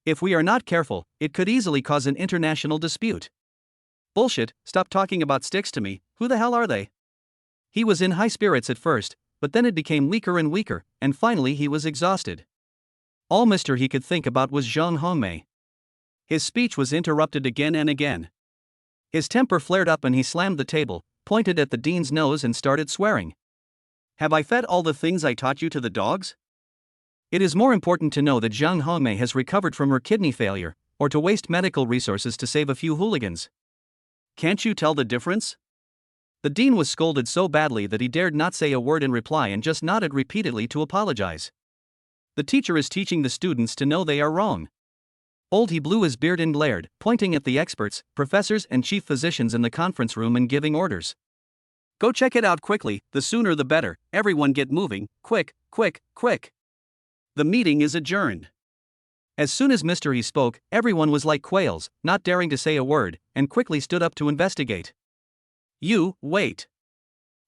A: If we are not careful, it could easily cause an international dispute." "Bullshit, stop talking about sticks to me, who the hell are they?" He was in high spirits at first, but then it became weaker and weaker, and finally he was exhausted. All Mr. He could think about was Zhang Hongmei. His speech was interrupted again and again. His temper flared up and he slammed the table, pointed at the dean's nose and started swearing. "Have I fed all the things I taught you to the dogs? It is more important to know that Zhang Hongmei has recovered from her kidney failure, or to waste medical resources to save a few hooligans. Can't you tell the difference?" The dean was scolded so badly that he dared not say a word in reply and just nodded repeatedly to apologize. The teacher is teaching the students to know they are wrong. Old He blew his beard and glared, pointing at the experts, professors and chief physicians in the conference room and giving orders. "Go check it out quickly, the sooner the better, everyone get moving, quick, quick, quick." The meeting is adjourned. As soon as Mr. He spoke, everyone was like quails, not daring to say a word, and quickly stood up to investigate. "You, wait."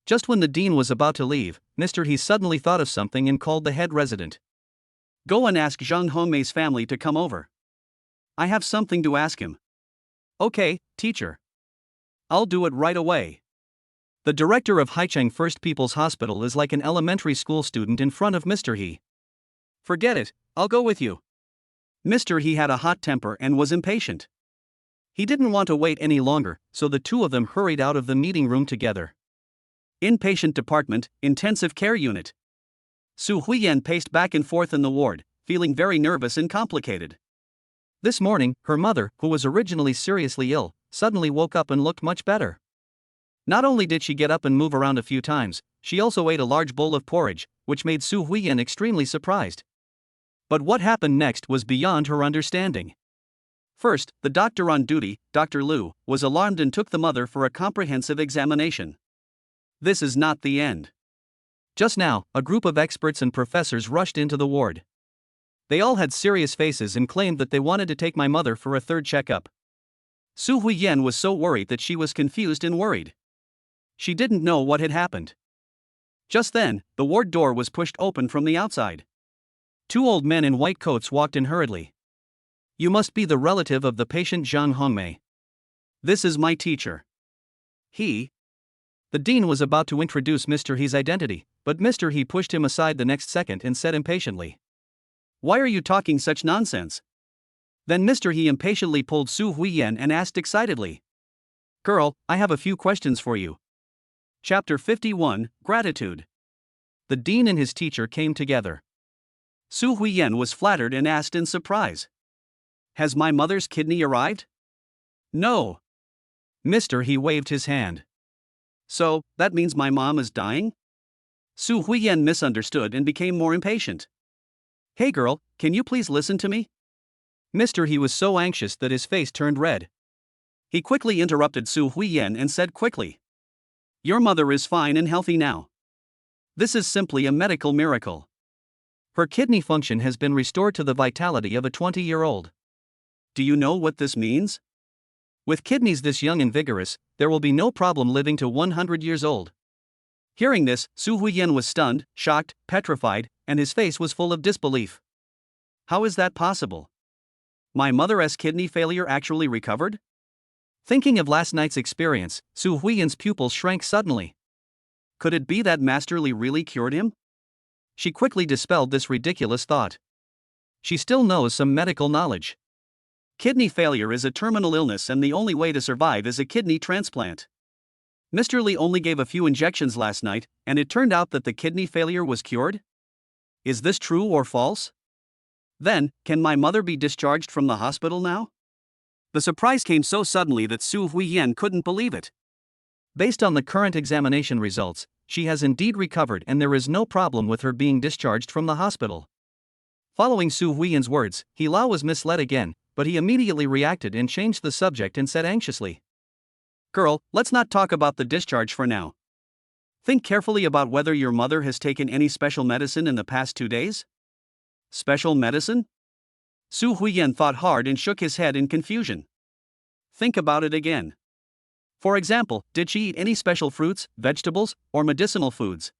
A: Just when the dean was about to leave, Mr. He suddenly thought of something and called the head resident. "Go and ask Zhang Hongmei's family to come over. I have something to ask him." "Okay, teacher. I'll do it right away." The director of Haicheng First People's Hospital is like an elementary school student in front of Mr. He. "Forget it, I'll go with you." Mr. He had a hot temper and was impatient. He didn't want to wait any longer, so the two of them hurried out of the meeting room together. Inpatient department, intensive care unit. Su Huiyan paced back and forth in the ward, feeling very nervous and complicated. This morning, her mother, who was originally seriously ill, suddenly woke up and looked much better. Not only did she get up and move around a few times, she also ate a large bowl of porridge, which made Su Huiyan extremely surprised. But what happened next was beyond her understanding. First, the doctor on duty, Dr. Liu, was alarmed and took the mother for a comprehensive examination. This is not the end. Just now, a group of experts and professors rushed into the ward. They all had serious faces and claimed that they wanted to take my mother for a third checkup. Su Huiyan was so worried that she was confused and worried. She didn't know what had happened. Just then, the ward door was pushed open from the outside. Two old men in white coats walked in hurriedly. You must be the relative of the patient Zhang Hongmei. This is my teacher. He. The dean was about to introduce Mr. He's identity, but Mr. He pushed him aside the next second and said impatiently, "Why are you talking such nonsense?" Then Mr. He impatiently pulled Su Huiyan and asked excitedly, "Girl, I have a few questions for you." Chapter 51, Gratitude. The dean and his teacher came together. Su Huiyan was flattered and asked in surprise, "Has my mother's kidney arrived?" "No." Mr. He waved his hand. "So, that means my mom is dying?" Su Huiyan misunderstood and became more impatient. "Hey girl, can you please listen to me?" Mr. He was so anxious that his face turned red. He quickly interrupted Su Huiyan and said quickly, "Your mother is fine and healthy now. This is simply a medical miracle. Her kidney function has been restored to the vitality of a 20-year-old. Do you know what this means? With kidneys this young and vigorous, there will be no problem living to 100 years old." Hearing this, Su Huiyan was stunned, shocked, petrified, and his face was full of disbelief. How is that possible? My mother's kidney failure actually recovered? Thinking of last night's experience, Su Huiyan's pupils shrank suddenly. Could it be that Master Li really cured him? She quickly dispelled this ridiculous thought. She still knows some medical knowledge. Kidney failure is a terminal illness and the only way to survive is a kidney transplant. Mr. Li only gave a few injections last night, and it turned out that the kidney failure was cured? Is this true or false? Then, can my mother be discharged from the hospital now? The surprise came so suddenly that Su Huiyan couldn't believe it. Based on the current examination results, she has indeed recovered and there is no problem with her being discharged from the hospital. Following Su Huiyan's words, He Lao was misled again, but he immediately reacted and changed the subject and said anxiously, "Girl, let's not talk about the discharge for now. Think carefully about whether your mother has taken any special medicine in the past 2 days?" Special medicine? Su Huiyan thought hard and shook his head in confusion. Think about it again. For example, did she eat any special fruits, vegetables, or medicinal foods?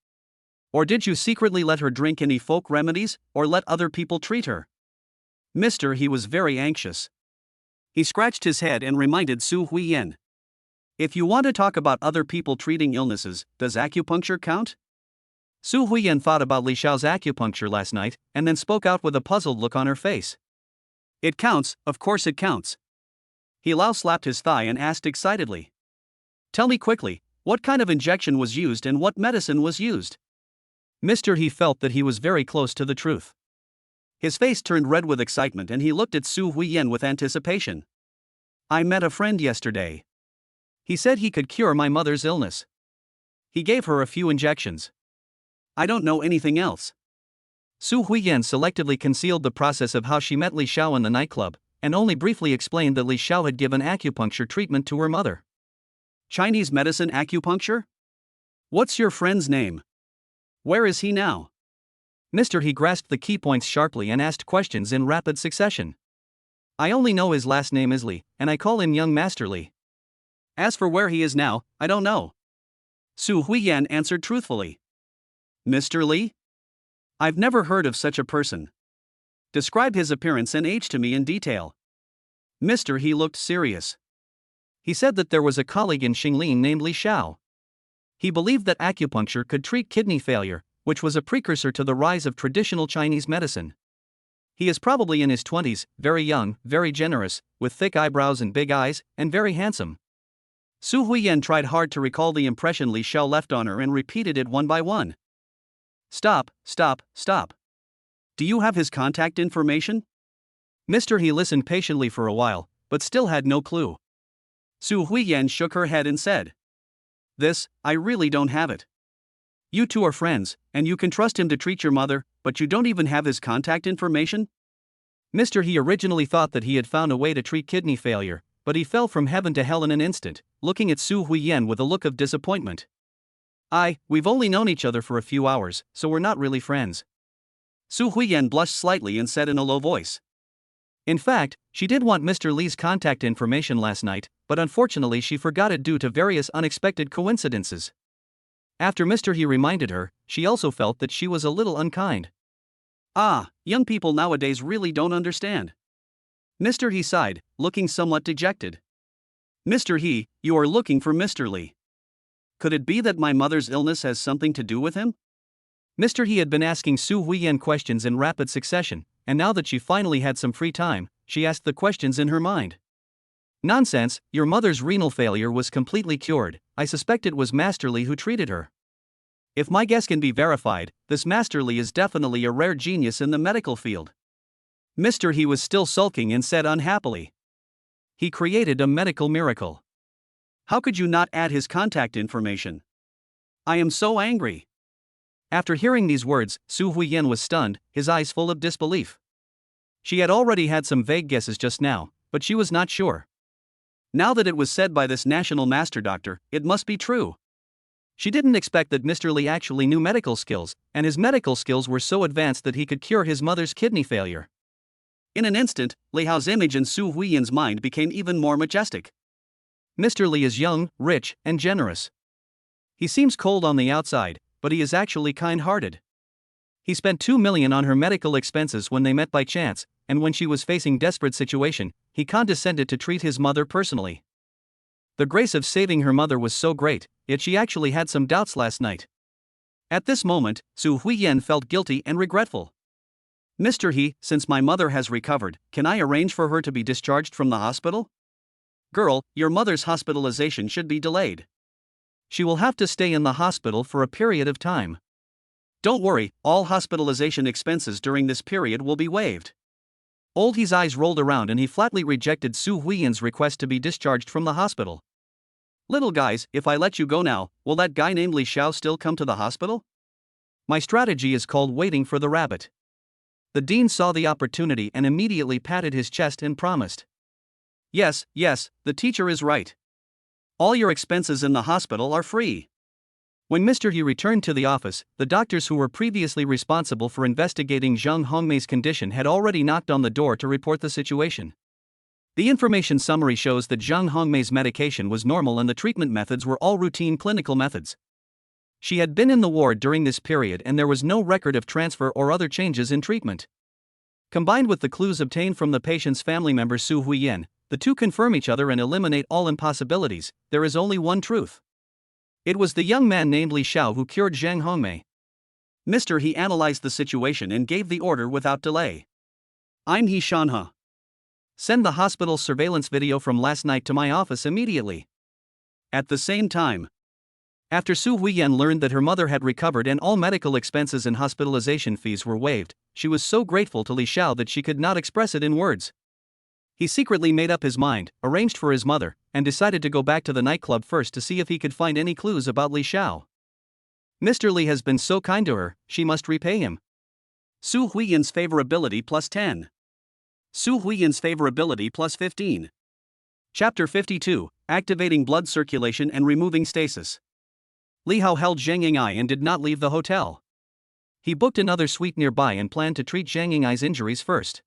A: Or did you secretly let her drink any folk remedies, or let other people treat her? Mr. He was very anxious. He scratched his head and reminded Su Huiyan. If you want to talk about other people treating illnesses, does acupuncture count? Su Huiyan thought about Li Xiao's acupuncture last night, and then spoke out with a puzzled look on her face. It counts, of course it counts. He Lao slapped his thigh and asked excitedly. Tell me quickly, what kind of injection was used and what medicine was used? Mr. He felt that he was very close to the truth. His face turned red with excitement and he looked at Su Huiyan with anticipation. I met a friend yesterday. He said he could cure my mother's illness. He gave her a few injections. I don't know anything else. Su Huiyan selectively concealed the process of how she met Li Xiao in the nightclub, and only briefly explained that Li Xiao had given acupuncture treatment to her mother. Chinese medicine acupuncture? What's your friend's name? Where is he now? Mr. He grasped the key points sharply and asked questions in rapid succession. I only know his last name is Li, and I call him Young Master Li. As for where he is now, I don't know. Su Huiyan answered truthfully. Mr. Li? I've never heard of such a person. Describe his appearance and age to me in detail. Mr. He looked serious. He said that there was a colleague in Xinglin named Li Xiao. He believed that acupuncture could treat kidney failure, which was a precursor to the rise of traditional Chinese medicine. He is probably in his 20s, very young, very generous, with thick eyebrows and big eyes, and very handsome. Su Huiyan tried hard to recall the impression Li Xiao left on her and repeated it one by one. Stop, stop, stop. Do you have his contact information? Mr. He listened patiently for a while, but still had no clue. Su Huiyan shook her head and said, I really don't have it. You two are friends, and you can trust him to treat your mother, but you don't even have his contact information? Mr. He originally thought that he had found a way to treat kidney failure, but he fell from heaven to hell in an instant, looking at Su Huiyan with a look of disappointment. We've only known each other for a few hours, so we're not really friends. Su Huiyan blushed slightly and said in a low voice. In fact, she did want Mr. Li's contact information last night, but unfortunately she forgot it due to various unexpected coincidences. After Mr. He reminded her, she also felt that she was a little unkind. Young people nowadays really don't understand. Mr. He sighed, looking somewhat dejected. Mr. He, you are looking for Mr. Li. Could it be that my mother's illness has something to do with him? Mr. He had been asking Su Huiyan questions in rapid succession, and now that she finally had some free time, she asked the questions in her mind. Nonsense, your mother's renal failure was completely cured. I suspect it was Master Li who treated her. If my guess can be verified, this Master Li is definitely a rare genius in the medical field. Mr. He was still sulking and said unhappily. He created a medical miracle. How could you not add his contact information? I am so angry. After hearing these words, Su Huiyan was stunned, his eyes full of disbelief. She had already had some vague guesses just now, but she was not sure. Now that it was said by this national master doctor, it must be true. She didn't expect that Mr. Li actually knew medical skills, and his medical skills were so advanced that he could cure his mother's kidney failure. In an instant, Li Hao's image in Su Huiyan's mind became even more majestic. Mr. Li is young, rich, and generous. He seems cold on the outside, but he is actually kind-hearted. He spent 2 million on her medical expenses when they met by chance, and when she was facing desperate situation, he condescended to treat his mother personally. The grace of saving her mother was so great, yet she actually had some doubts last night. At this moment, Su Huiyan felt guilty and regretful. Mr. He, since my mother has recovered, can I arrange for her to be discharged from the hospital? Girl, your mother's hospitalization should be delayed. She will have to stay in the hospital for a period of time. Don't worry, all hospitalization expenses during this period will be waived. Old He's eyes rolled around and he flatly rejected Su Huiyan's request to be discharged from the hospital. Little guys, if I let you go now, will that guy named Li Xiao still come to the hospital? My strategy is called waiting for the rabbit. The dean saw the opportunity and immediately patted his chest and promised. Yes, the teacher is right. All your expenses in the hospital are free. When Mr. He returned to the office, the doctors who were previously responsible for investigating Zhang Hongmei's condition had already knocked on the door to report the situation. The information summary shows that Zhang Hongmei's medication was normal and the treatment methods were all routine clinical methods. She had been in the ward during this period and there was no record of transfer or other changes in treatment. Combined with the clues obtained from the patient's family member Su Huiyan, the two confirm each other and eliminate all impossibilities. There is only one truth. It was the young man named Li Xiao who cured Zhang Hongmei. Mr. He analyzed the situation and gave the order without delay. I'm He Shanhe. Send the hospital surveillance video from last night to my office immediately. At the same time, after Su Huiyan learned that her mother had recovered and all medical expenses and hospitalization fees were waived, she was so grateful to Li Xiao that she could not express it in words. He secretly made up his mind, arranged for his mother, and decided to go back to the nightclub first to see if he could find any clues about Li Xiao. Mr. Li has been so kind to her, she must repay him. Su Huiyan's favorability plus 10. Su Huiyan's favorability plus 15. Chapter 52, Activating Blood Circulation and Removing Stasis. Li Hao held Zhang Ying'ai and did not leave the hotel. He booked another suite nearby and planned to treat Zhang Ying'ai's injuries first.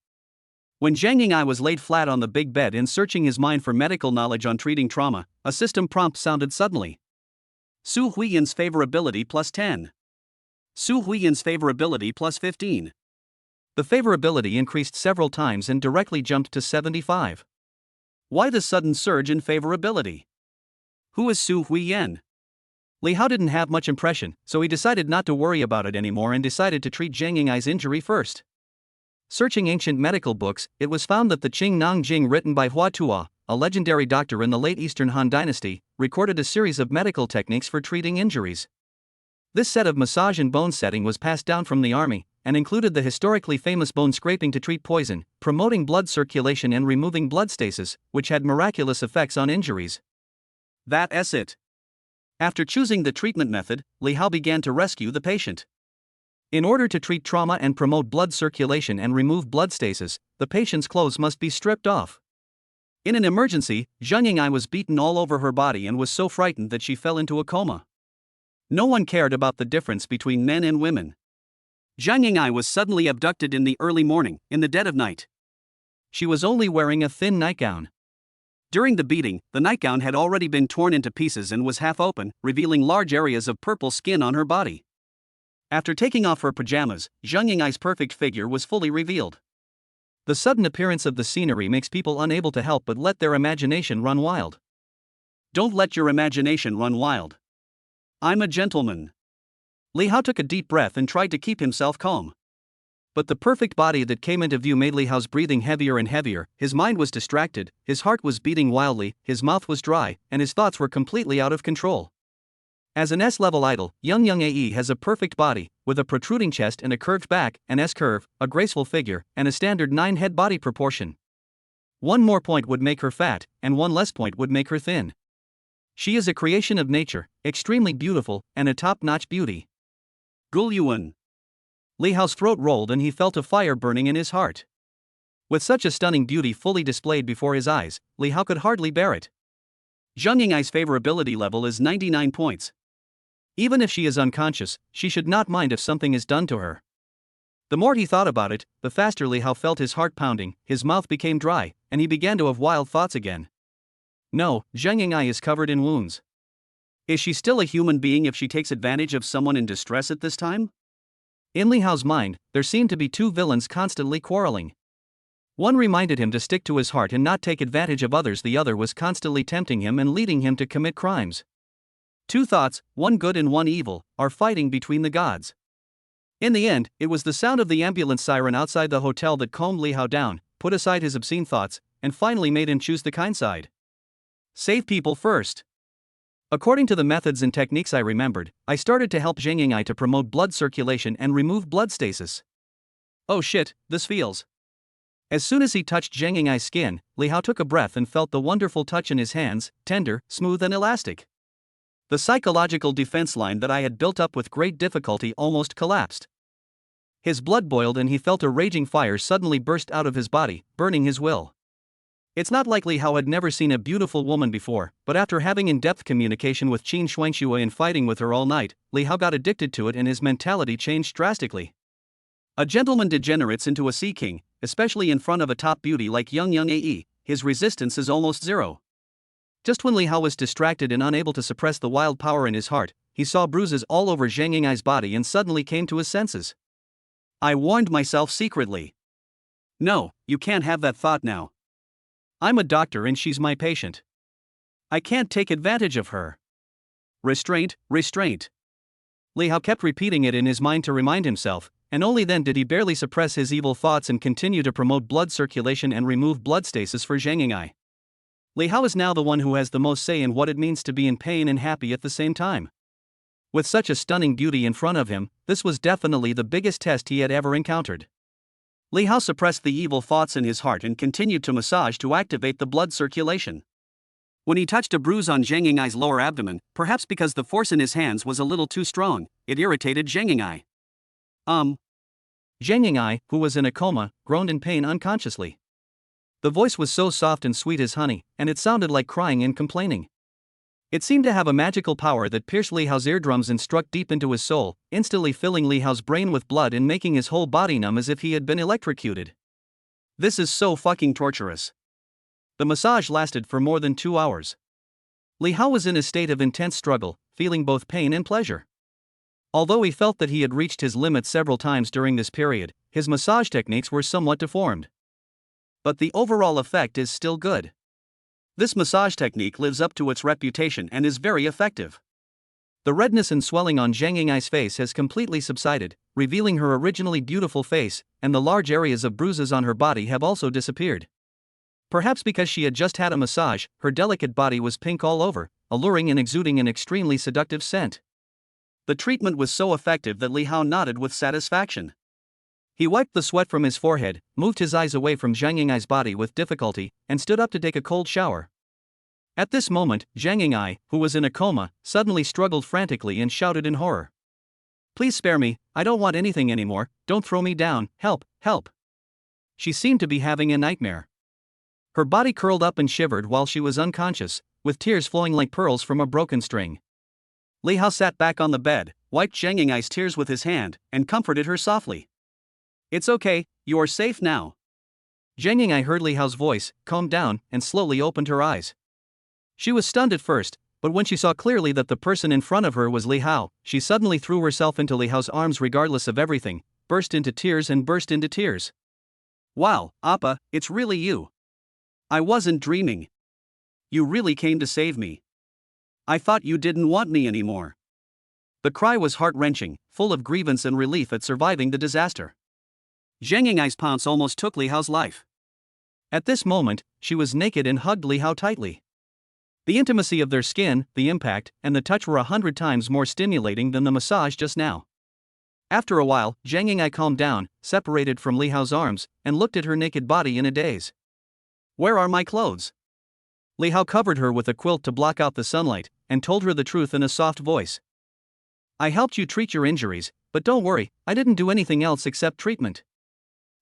A: When Zhang Ying'ai was laid flat on the big bed and searching his mind for medical knowledge on treating trauma, a system prompt sounded suddenly. Su Huiyan's favorability plus 10. Su Huiyan's favorability plus 15. The favorability increased several times and directly jumped to 75. Why the sudden surge in favorability? Who is Su Huiyan? Li Hao didn't have much impression, so he decided not to worry about it anymore and decided to treat Zhang Ying'ai's injury first. Searching ancient medical books, it was found that the Qing Nang Jing written by Hua Tuo, a legendary doctor in the late Eastern Han Dynasty, recorded a series of medical techniques for treating injuries. This set of massage and bone setting was passed down from the army, and included the historically famous bone scraping to treat poison, promoting blood circulation and removing blood stasis, which had miraculous effects on injuries. That's it. After choosing the treatment method, Li Hao began to rescue the patient. In order to treat trauma and promote blood circulation and remove blood stasis, the patient's clothes must be stripped off. In an emergency, Zhang Ying'ai was beaten all over her body and was so frightened that she fell into a coma. No one cared about the difference between men and women. Zhang Ying'ai was suddenly abducted in the early morning, in the dead of night. She was only wearing a thin nightgown. During the beating, the nightgown had already been torn into pieces and was half open, revealing large areas of purple skin on her body. After taking off her pajamas, Zhang Ying'ai's perfect figure was fully revealed. The sudden appearance of the scenery makes people unable to help but let their imagination run wild. Don't let your imagination run wild. I'm a gentleman. Li Hao took a deep breath and tried to keep himself calm. But the perfect body that came into view made Li Hao's breathing heavier and heavier, his mind was distracted, his heart was beating wildly, his mouth was dry, and his thoughts were completely out of control. As an S-level idol, Young Ae has a perfect body, with a protruding chest and a curved back, an S-curve, a graceful figure, and a standard 9-head body proportion. One more point would make her fat, and one less point would make her thin. She is a creation of nature, extremely beautiful, and a top-notch beauty. Gulyuan. Li Hao's throat rolled and he felt a fire burning in his heart. With such a stunning beauty fully displayed before his eyes, Li Hao could hardly bear it. Zhang Ying'ai's favorability level is 99 points. Even if she is unconscious, she should not mind if something is done to her. The more he thought about it, the faster Li Hao felt his heart pounding, his mouth became dry, and he began to have wild thoughts again. No, Zhang Ying'ai is covered in wounds. Is she still a human being if she takes advantage of someone in distress at this time? In Li Hao's mind, there seemed to be two villains constantly quarreling. One reminded him to stick to his heart and not take advantage of others, the other was constantly tempting him and leading him to commit crimes. Two thoughts, one good and one evil, are fighting between the gods. In the end, it was the sound of the ambulance siren outside the hotel that calmed Li Hao down, put aside his obscene thoughts, and finally made him choose the kind side. Save people first. According to the methods and techniques I remembered, I started to help Zhang Ying'ai to promote blood circulation and remove blood stasis. Oh shit, this feels. As soon as he touched Zhang Ying'ai's skin, Li Hao took a breath and felt the wonderful touch in his hands, tender, smooth and elastic. The psychological defense line that I had built up with great difficulty almost collapsed. His blood boiled and he felt a raging fire suddenly burst out of his body, burning his will. It's not like Li Hao had never seen a beautiful woman before, but after having in-depth communication with Qin Shuangxue and fighting with her all night, Li Hao got addicted to it and his mentality changed drastically. A gentleman degenerates into a sea king, especially in front of a top beauty like Young Ae, his resistance is almost zero. Just when Li Hao was distracted and unable to suppress the wild power in his heart, he saw bruises all over Zhang Ying'ai's body and suddenly came to his senses. I warned myself secretly. No, you can't have that thought now. I'm a doctor and she's my patient. I can't take advantage of her. Restraint, restraint. Li Hao kept repeating it in his mind to remind himself, and only then did he barely suppress his evil thoughts and continue to promote blood circulation and remove blood stasis for Zhang Ying'ai. Li Hao is now the one who has the most say in what it means to be in pain and happy at the same time. With such a stunning beauty in front of him, this was definitely the biggest test he had ever encountered. Li Hao suppressed the evil thoughts in his heart and continued to massage to activate the blood circulation. When he touched a bruise on Zhang Ying'ai's lower abdomen, perhaps because the force in his hands was a little too strong, it irritated Zhang Ying'ai. Zhang Ying'ai, who was in a coma, groaned in pain unconsciously. The voice was so soft and sweet as honey, and it sounded like crying and complaining. It seemed to have a magical power that pierced Li Hao's eardrums and struck deep into his soul, instantly filling Li Hao's brain with blood and making his whole body numb as if he had been electrocuted. This is so fucking torturous. The massage lasted for more than 2 hours. Li Hao was in a state of intense struggle, feeling both pain and pleasure. Although he felt that he had reached his limit several times during this period, his massage techniques were somewhat deformed. But the overall effect is still good. This massage technique lives up to its reputation and is very effective. The redness and swelling on Zhang Ying'ai's face has completely subsided, revealing her originally beautiful face, and the large areas of bruises on her body have also disappeared. Perhaps because she had just had a massage, her delicate body was pink all over, alluring and exuding an extremely seductive scent. The treatment was so effective that Li Hao nodded with satisfaction. He wiped the sweat from his forehead, moved his eyes away from Zhang Yingai's body with difficulty, and stood up to take a cold shower. At this moment, Zhang Yingai, who was in a coma, suddenly struggled frantically and shouted in horror. "Please spare me, I don't want anything anymore, don't throw me down, help, help." She seemed to be having a nightmare. Her body curled up and shivered while she was unconscious, with tears flowing like pearls from a broken string. Li Hao sat back on the bed, wiped Zhang Yingai's tears with his hand, and comforted her softly. "It's okay, you are safe now." Zhang Yingai heard Li Hao's voice, calmed down, and slowly opened her eyes. She was stunned at first, but when she saw clearly that the person in front of her was Li Hao, she suddenly threw herself into Li Hao's arms regardless of everything, burst into tears. "Wow, Appa, it's really you. I wasn't dreaming. You really came to save me. I thought you didn't want me anymore." The cry was heart-wrenching, full of grievance and relief at surviving the disaster. Zhang Yingai's pounce almost took Li Hao's life. At this moment, she was naked and hugged Li Hao tightly. The intimacy of their skin, the impact, and the touch were 100 times more stimulating than the massage just now. After a while, Zhang Yingai calmed down, separated from Li Hao's arms, and looked at her naked body in a daze. "Where are my clothes?" Li Hao covered her with a quilt to block out the sunlight, and told her the truth in a soft voice. "I helped you treat your injuries, but don't worry, I didn't do anything else except treatment.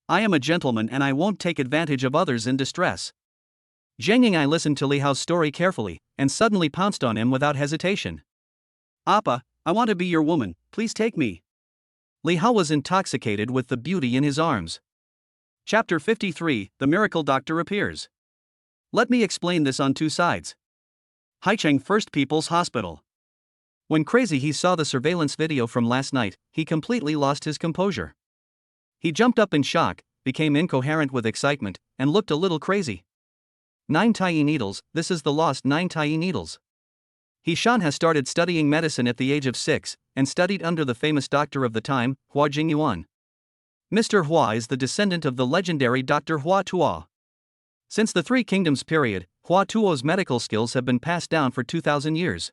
A: I am a gentleman and I won't take advantage of others in distress." Zhang Yingai listened to Li Hao's story carefully, and suddenly pounced on him without hesitation. "Appa, I want to be your woman, please take me." Li Hao was intoxicated with the beauty in his arms. Chapter 53, The Miracle Doctor Appears. Let me explain this on two sides. Haicheng First People's Hospital. When Crazy He saw the surveillance video from last night, he completely lost his composure. He jumped up in shock, became incoherent with excitement, and looked a little crazy. 9 tiny needles, this is the lost 9 tiny needles. He Shan has started studying medicine at the age of 6, and studied under the famous doctor of the time, Hua Jingyuan. Mr. Hua is the descendant of the legendary Dr. Hua Tuo. Since the Three Kingdoms period, Hua Tuo's medical skills have been passed down for 2,000 years.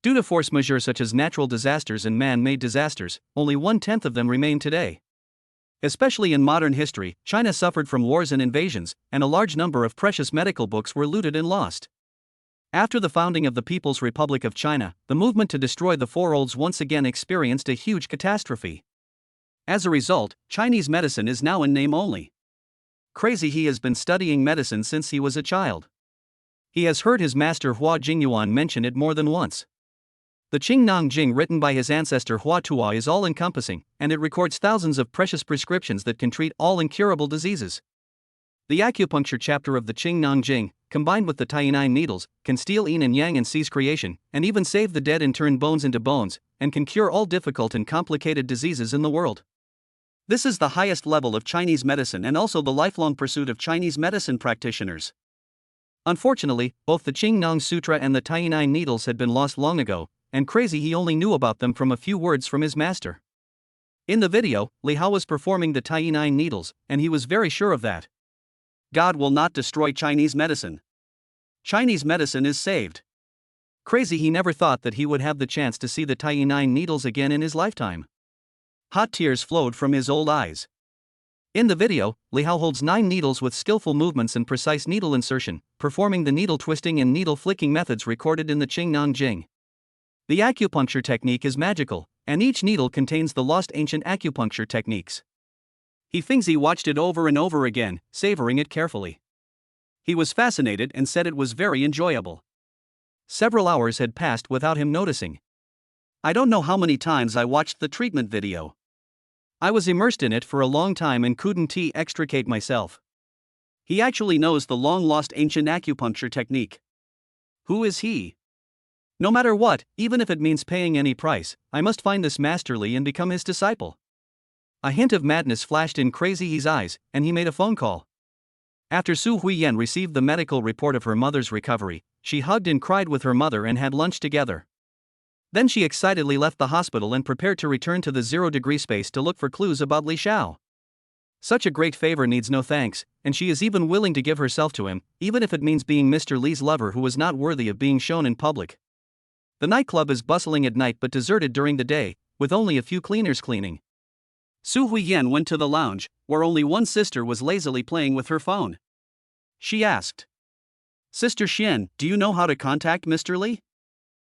A: Due to force majeure such as natural disasters and man-made disasters, only 1/10 of them remain today. Especially in modern history, China suffered from wars and invasions, and a large number of precious medical books were looted and lost. After the founding of the People's Republic of China, the movement to destroy the Four Olds once again experienced a huge catastrophe. As a result, Chinese medicine is now in name only. Crazy He has been studying medicine since he was a child. He has heard his master Hua Jingyuan mention it more than once. The Qingnong Jing written by his ancestor Hua Tuo is all-encompassing, and it records thousands of precious prescriptions that can treat all incurable diseases. The acupuncture chapter of the Qingnong Jing, combined with the Taiyinai needles, can steal yin and yang and seize creation, and even save the dead and turn bones into bones, and can cure all difficult and complicated diseases in the world. This is the highest level of Chinese medicine and also the lifelong pursuit of Chinese medicine practitioners. Unfortunately, both the Qingnong Sutra and the Taiyinai needles had been lost long ago, and Crazy He only knew about them from a few words from his master. In the video, Li Hao was performing the Taiyinai needles, and he was very sure of that. God will not destroy Chinese medicine. Chinese medicine is saved. Crazy He never thought that he would have the chance to see the Taiyinai needles again in his lifetime. Hot tears flowed from his old eyes. In the video, Li Hao holds 9 needles with skillful movements and precise needle insertion, performing the needle twisting and needle flicking methods recorded in the Qingnong Jing. The acupuncture technique is magical, and each needle contains the lost ancient acupuncture techniques. He Fingzi watched it over and over again, savoring it carefully. He was fascinated and said it was very enjoyable. Several hours had passed without him noticing. I don't know how many times I watched the treatment video. I was immersed in it for a long time and couldn't extricate myself. He actually knows the long-lost ancient acupuncture technique. Who is he? No matter what, even if it means paying any price, I must find this masterly and become his disciple. A hint of madness flashed in Crazy He's eyes, and he made a phone call. After Su Huiyan received the medical report of her mother's recovery, she hugged and cried with her mother and had lunch together. Then she excitedly left the hospital and prepared to return to the 0-degree space to look for clues about Li Xiao. Such a great favor needs no thanks, and she is even willing to give herself to him, even if it means being Mr. Li's lover who was not worthy of being shown in public. The nightclub is bustling at night but deserted during the day, with only a few cleaners cleaning. Su Huiyan went to the lounge, where only one sister was lazily playing with her phone. She asked, "Sister Xian, do you know how to contact Mr. Li?"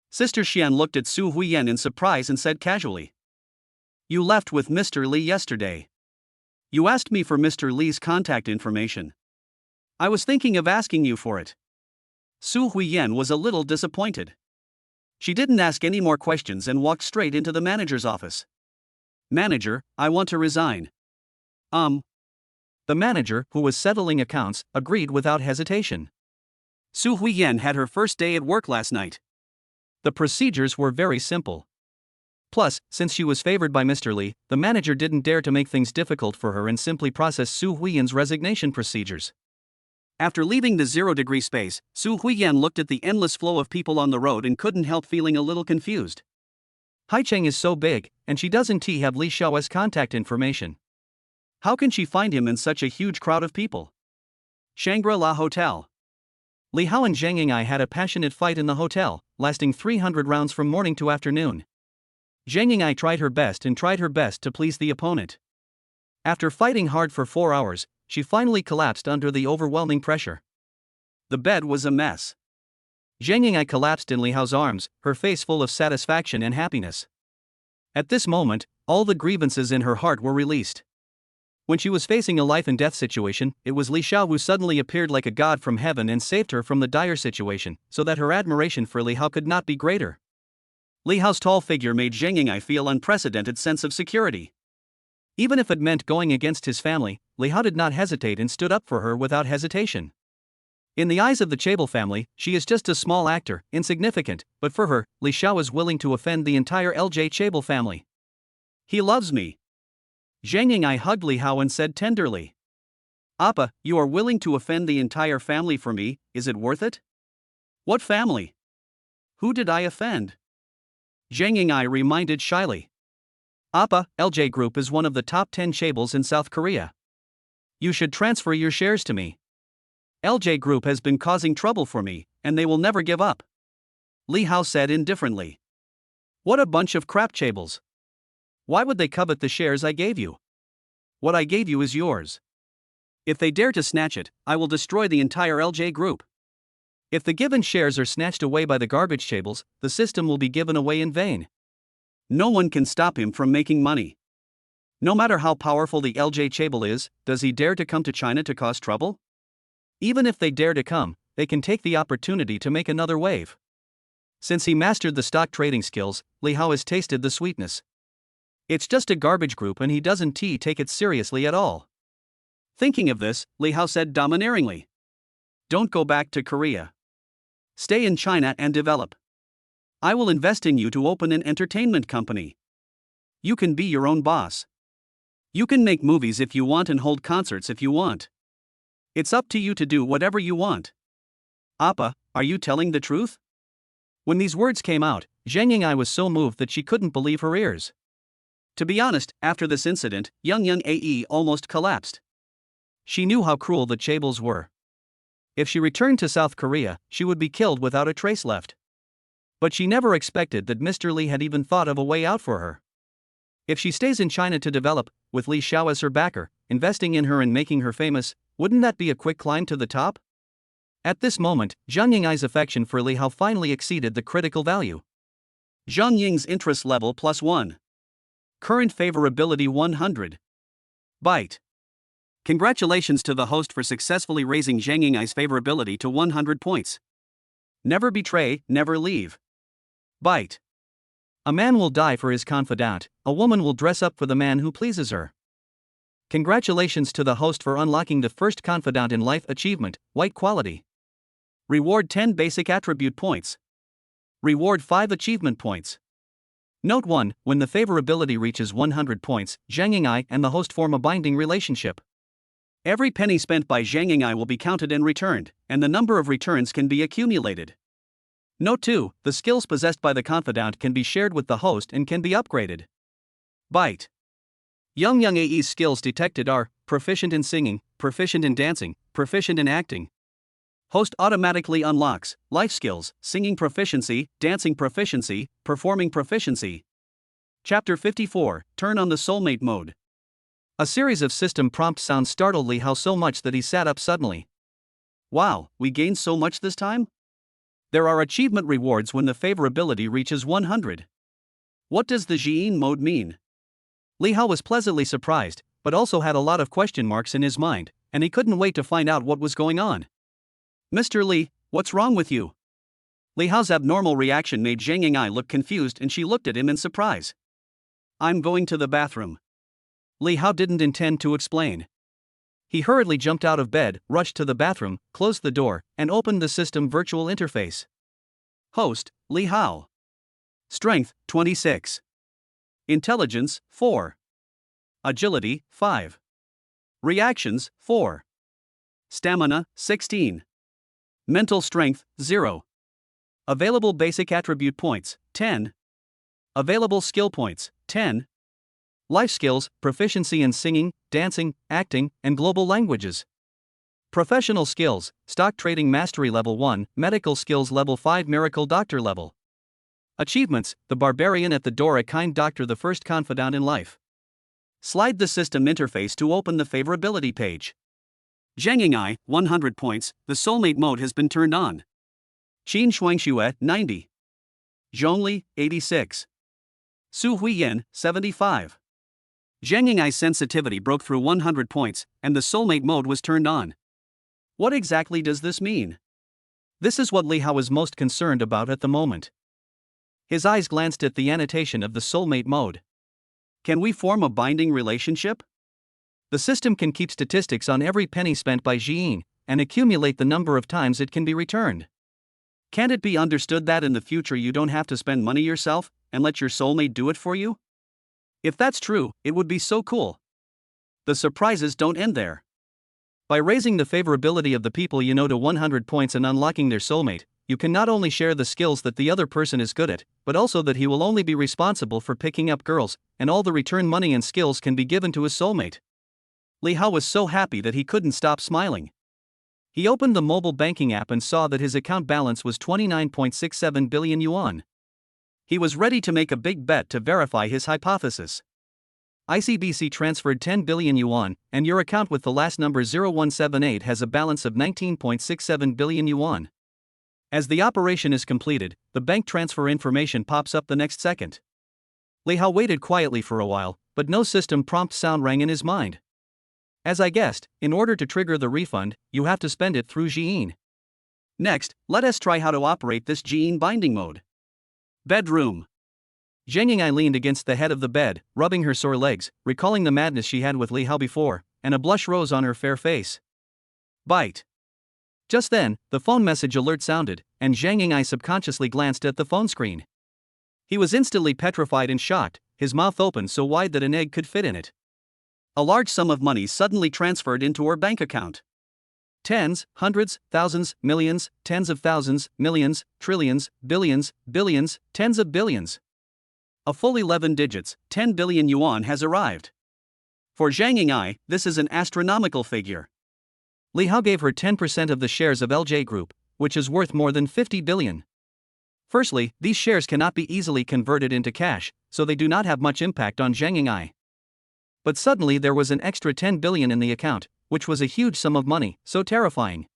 A: Sister Xian looked at Su Huiyan in surprise and said casually, "You left with Mr. Li yesterday. You asked me for Mr. Li's contact information. I was thinking of asking you for it." Su Huiyan was a little disappointed. She didn't ask any more questions and walked straight into the manager's office. "Manager, I want to resign." The manager, who was settling accounts, agreed without hesitation. Su Huiyan had her first day at work last night. The procedures were very simple. Plus, since she was favored by Mr. Li, the manager didn't dare to make things difficult for her and simply processed Su Huiyan's resignation procedures. After leaving the zero-degree space, Su Huiyan looked at the endless flow of people on the road and couldn't help feeling a little confused. Haicheng is so big, and she doesn't have Li Xiao's contact information. How can she find him in such a huge crowd of people? Shangri-La Hotel. Li Hao and Zhang Ying'ai had a passionate fight in the hotel, lasting 300 rounds from morning to afternoon. Zhang Ying'ai tried her best to please the opponent. After fighting hard for 4 hours, she finally collapsed under the overwhelming pressure. The bed was a mess. Zhang Ying'ai collapsed in Li Hao's arms, her face full of satisfaction and happiness. At this moment, all the grievances in her heart were released. When she was facing a life-and-death situation, it was Li Xiao who suddenly appeared like a god from heaven and saved her from the dire situation, so that her admiration for Li Hao could not be greater. Li Hao's tall figure made Zhang Ying'ai feel an unprecedented sense of security. Even if it meant going against his family, Li Hao did not hesitate and stood up for her without hesitation. In the eyes of the Chable family, she is just a small actor, insignificant, but for her, Li Xiao is willing to offend the entire LJ Chable family. "He loves me." Zhang Ying'ai hugged Li Hao and said tenderly, "Appa, you are willing to offend the entire family for me, is it worth it?" "What family? Who did I offend?" Zhang Ying'ai reminded shyly. "Appa, LJ Group is one of the top 10 chables in South Korea. You should transfer your shares to me. LJ Group has been causing trouble for me, and they will never give up." Li Hao said indifferently. "What a bunch of crap chables. Why would they covet the shares I gave you? What I gave you is yours. If they dare to snatch it, I will destroy the entire LJ Group. If the given shares are snatched away by the garbage chables, the system will be given away in vain. No one can stop him from making money. No matter how powerful the LJ Chable is, does he dare to come to China to cause trouble? Even if they dare to come, they can take the opportunity to make another wave." Since he mastered the stock trading skills, Li Hao has tasted the sweetness. It's just a garbage group and he doesn't take it seriously at all. Thinking of this, Li Hao said domineeringly, "Don't go back to Korea. Stay in China and develop. I will invest in you to open an entertainment company. You can be your own boss. You can make movies if you want and hold concerts if you want. It's up to you to do whatever you want." "Appa, are you telling the truth?" When these words came out, Zhang Ying'ai was so moved that she couldn't believe her ears. To be honest, after this incident, Young Ae almost collapsed. She knew how cruel the chables were. If she returned to South Korea, she would be killed without a trace left. But she never expected that Mr. Li had even thought of a way out for her. If she stays in China to develop, with Li Xiao as her backer, investing in her and making her famous, wouldn't that be a quick climb to the top? At this moment, Zhang Ying'ai's affection for Li Hao finally exceeded the critical value. Zhang Ying's interest level +1. Current favorability 100. Byte. Congratulations to the host for successfully raising Zhang Ying'ai's favorability to 100 points. Never betray, never leave. Byte. A man will die for his confidant, a woman will dress up for the man who pleases her. Congratulations to the host for unlocking the first confidant in life achievement, white quality. Reward 10 basic attribute points. Reward 5 achievement points. Note 1, when the favorability reaches 100 points, Zhang Ying'ai and the host form a binding relationship. Every penny spent by Zhang Ying'ai will be counted and returned, and the number of returns can be accumulated. Note 2, the skills possessed by the confidant can be shared with the host and can be upgraded. Byte. Young Ae's skills detected are proficient in singing, proficient in dancing, proficient in acting. Host automatically unlocks life skills, singing proficiency, dancing proficiency, performing proficiency. Chapter 54, Turn on the Soulmate Mode. A series of system prompt sounds startled Li Hao so much that he sat up suddenly. Wow, we gained so much this time? There are achievement rewards when the favorability reaches 100. What does the Jiyin mode mean? Li Hao was pleasantly surprised, but also had a lot of question marks in his mind, and he couldn't wait to find out what was going on. Mr. Li, what's wrong with you? Li Hao's abnormal reaction made Zhang Ying'ai look confused and she looked at him in surprise. I'm going to the bathroom. Li Hao didn't intend to explain. He hurriedly jumped out of bed, rushed to the bathroom, closed the door, and opened the system virtual interface. Host, Li Hao. Strength, 26. Intelligence, 4. Agility, 5. Reactions, 4. Stamina, 16. Mental strength, 0. Available basic attribute points, 10. Available skill points, 10. Life skills, proficiency in singing, dancing, acting, and global languages. Professional skills, stock trading mastery level 1, medical skills level 5, miracle doctor level. Achievements, the barbarian at the door, a kind doctor, the first confidant in life. Slide the system interface to open the favorability page. Zhang Ying'ai, 100 points, the soulmate mode has been turned on. Qin Shuangxue, 90. Zhongli, 86. Su Huiyan, 75. Zhang Ying'ai's sensitivity broke through 100 points, and the soulmate mode was turned on. What exactly does this mean? This is what Li Hao is most concerned about at the moment. His eyes glanced at the annotation of the soulmate mode. Can we form a binding relationship? The system can keep statistics on every penny spent by Jiyin, and accumulate the number of times it can be returned. Can't it be understood that in the future you don't have to spend money yourself, and let your soulmate do it for you? If that's true, it would be so cool. The surprises don't end there. By raising the favorability of the people you know to 100 points and unlocking their soulmate, you can not only share the skills that the other person is good at, but also that he will only be responsible for picking up girls, and all the return money and skills can be given to his soulmate. Li Hao was so happy that he couldn't stop smiling. He opened the mobile banking app and saw that his account balance was 29.67 billion yuan. He was ready to make a big bet to verify his hypothesis. ICBC transferred 10 billion yuan, and your account with the last number 0178 has a balance of 19.67 billion yuan. As the operation is completed, the bank transfer information pops up the next second. Li Hao waited quietly for a while, but no system prompt sound rang in his mind. As I guessed, in order to trigger the refund, you have to spend it through Jiyin. Next, let us try how to operate this Jiyin binding mode. Bedroom. Zhang Ying'ai leaned against the head of the bed, rubbing her sore legs, recalling the madness she had with Li Hao before, and a blush rose on her fair face. Bite. Just then, the phone message alert sounded, and Zhang Ying'ai subconsciously glanced at the phone screen. He was instantly petrified and shocked, his mouth open so wide that an egg could fit in it. A large sum of money suddenly transferred into her bank account. Tens, hundreds, thousands, millions, tens of thousands, millions, trillions, billions, billions, tens of billions. A full 11 digits, 10 billion yuan has arrived. For Zhang Ying'ai, this is an astronomical figure. Li Hao gave her 10% of the shares of LJ Group, which is worth more than 50 billion. Firstly, these shares cannot be easily converted into cash, so they do not have much impact on Zhang Ying'ai. But suddenly there was an extra 10 billion in the account, which was a huge sum of money, so terrifying.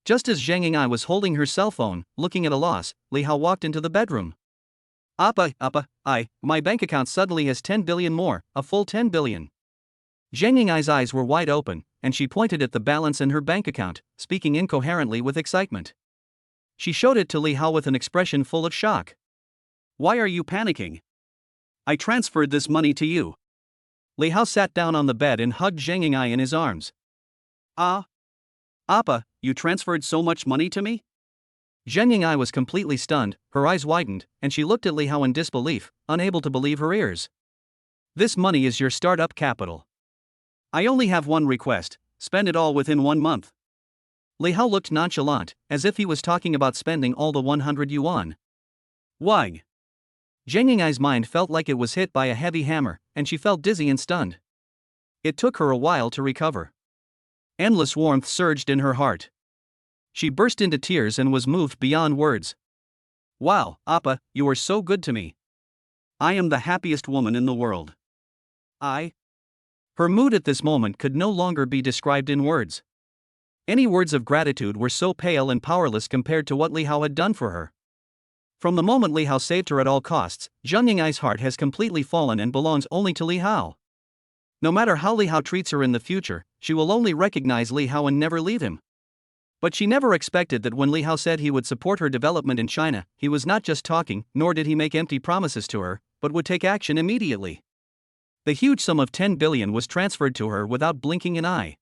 A: Just as Zhang Ying'ai was holding her cell phone, looking at a loss, Li Hao walked into the bedroom. My bank account suddenly has 10 billion more, a full 10 billion. Zhang Ying'ai's eyes were wide open, and she pointed at the balance in her bank account, speaking incoherently with excitement. She showed it to Li Hao with an expression full of shock. Why are you panicking? I transferred this money to you. Li Hao sat down on the bed and hugged Zhang Ying'ai in his arms. Appa, you transferred so much money to me? Zhang Ying'ai was completely stunned, her eyes widened, and she looked at Li Hao in disbelief, unable to believe her ears. This money is your startup capital. I only have one request, spend it all within 1 month. Li Hao looked nonchalant, as if he was talking about spending all the 100 yuan. Why? Zhang Ying'ai's mind felt like it was hit by a heavy hammer, and she felt dizzy and stunned. It took her a while to recover. Endless warmth surged in her heart. She burst into tears and was moved beyond words. Wow, Appa, you are so good to me. I am the happiest woman in the world. Her mood at this moment could no longer be described in words. Any words of gratitude were so pale and powerless compared to what Li Hao had done for her. From the moment Li Hao saved her at all costs, Zheng Yingai's heart has completely fallen and belongs only to Li Hao. No matter how Li Hao treats her in the future, she will only recognize Li Hao and never leave him. But she never expected that when Li Hao said he would support her development in China, he was not just talking, nor did he make empty promises to her, but would take action immediately. The huge sum of 10 billion was transferred to her without blinking an eye.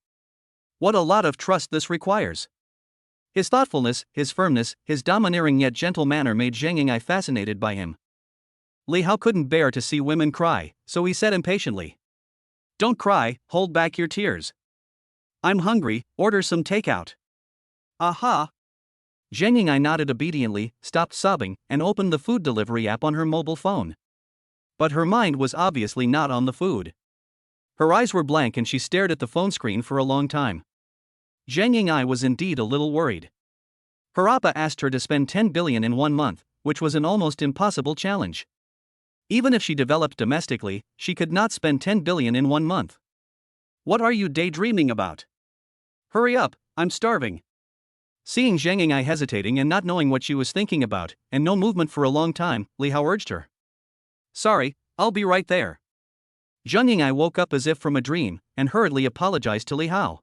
A: What a lot of trust this requires. His thoughtfulness, his firmness, his domineering yet gentle manner made Zheng Yingai fascinated by him. Li Hao couldn't bear to see women cry, so he said impatiently, "Don't cry, hold back your tears. I'm hungry, order some takeout." Aha! Zheng Yingai nodded obediently, stopped sobbing, and opened the food delivery app on her mobile phone. But her mind was obviously not on the food. Her eyes were blank and she stared at the phone screen for a long time. Zheng Yingai was indeed a little worried. Her appa asked her to spend 10 billion in 1 month, which was an almost impossible challenge. Even if she developed domestically, she could not spend 10 billion in 1 month. What are you daydreaming about? Hurry up, I'm starving. Seeing Zheng Yingai hesitating and not knowing what she was thinking about, and no movement for a long time, Li Hao urged her. Sorry, I'll be right there. Zheng Yingai woke up as if from a dream, and hurriedly apologized to Li Hao.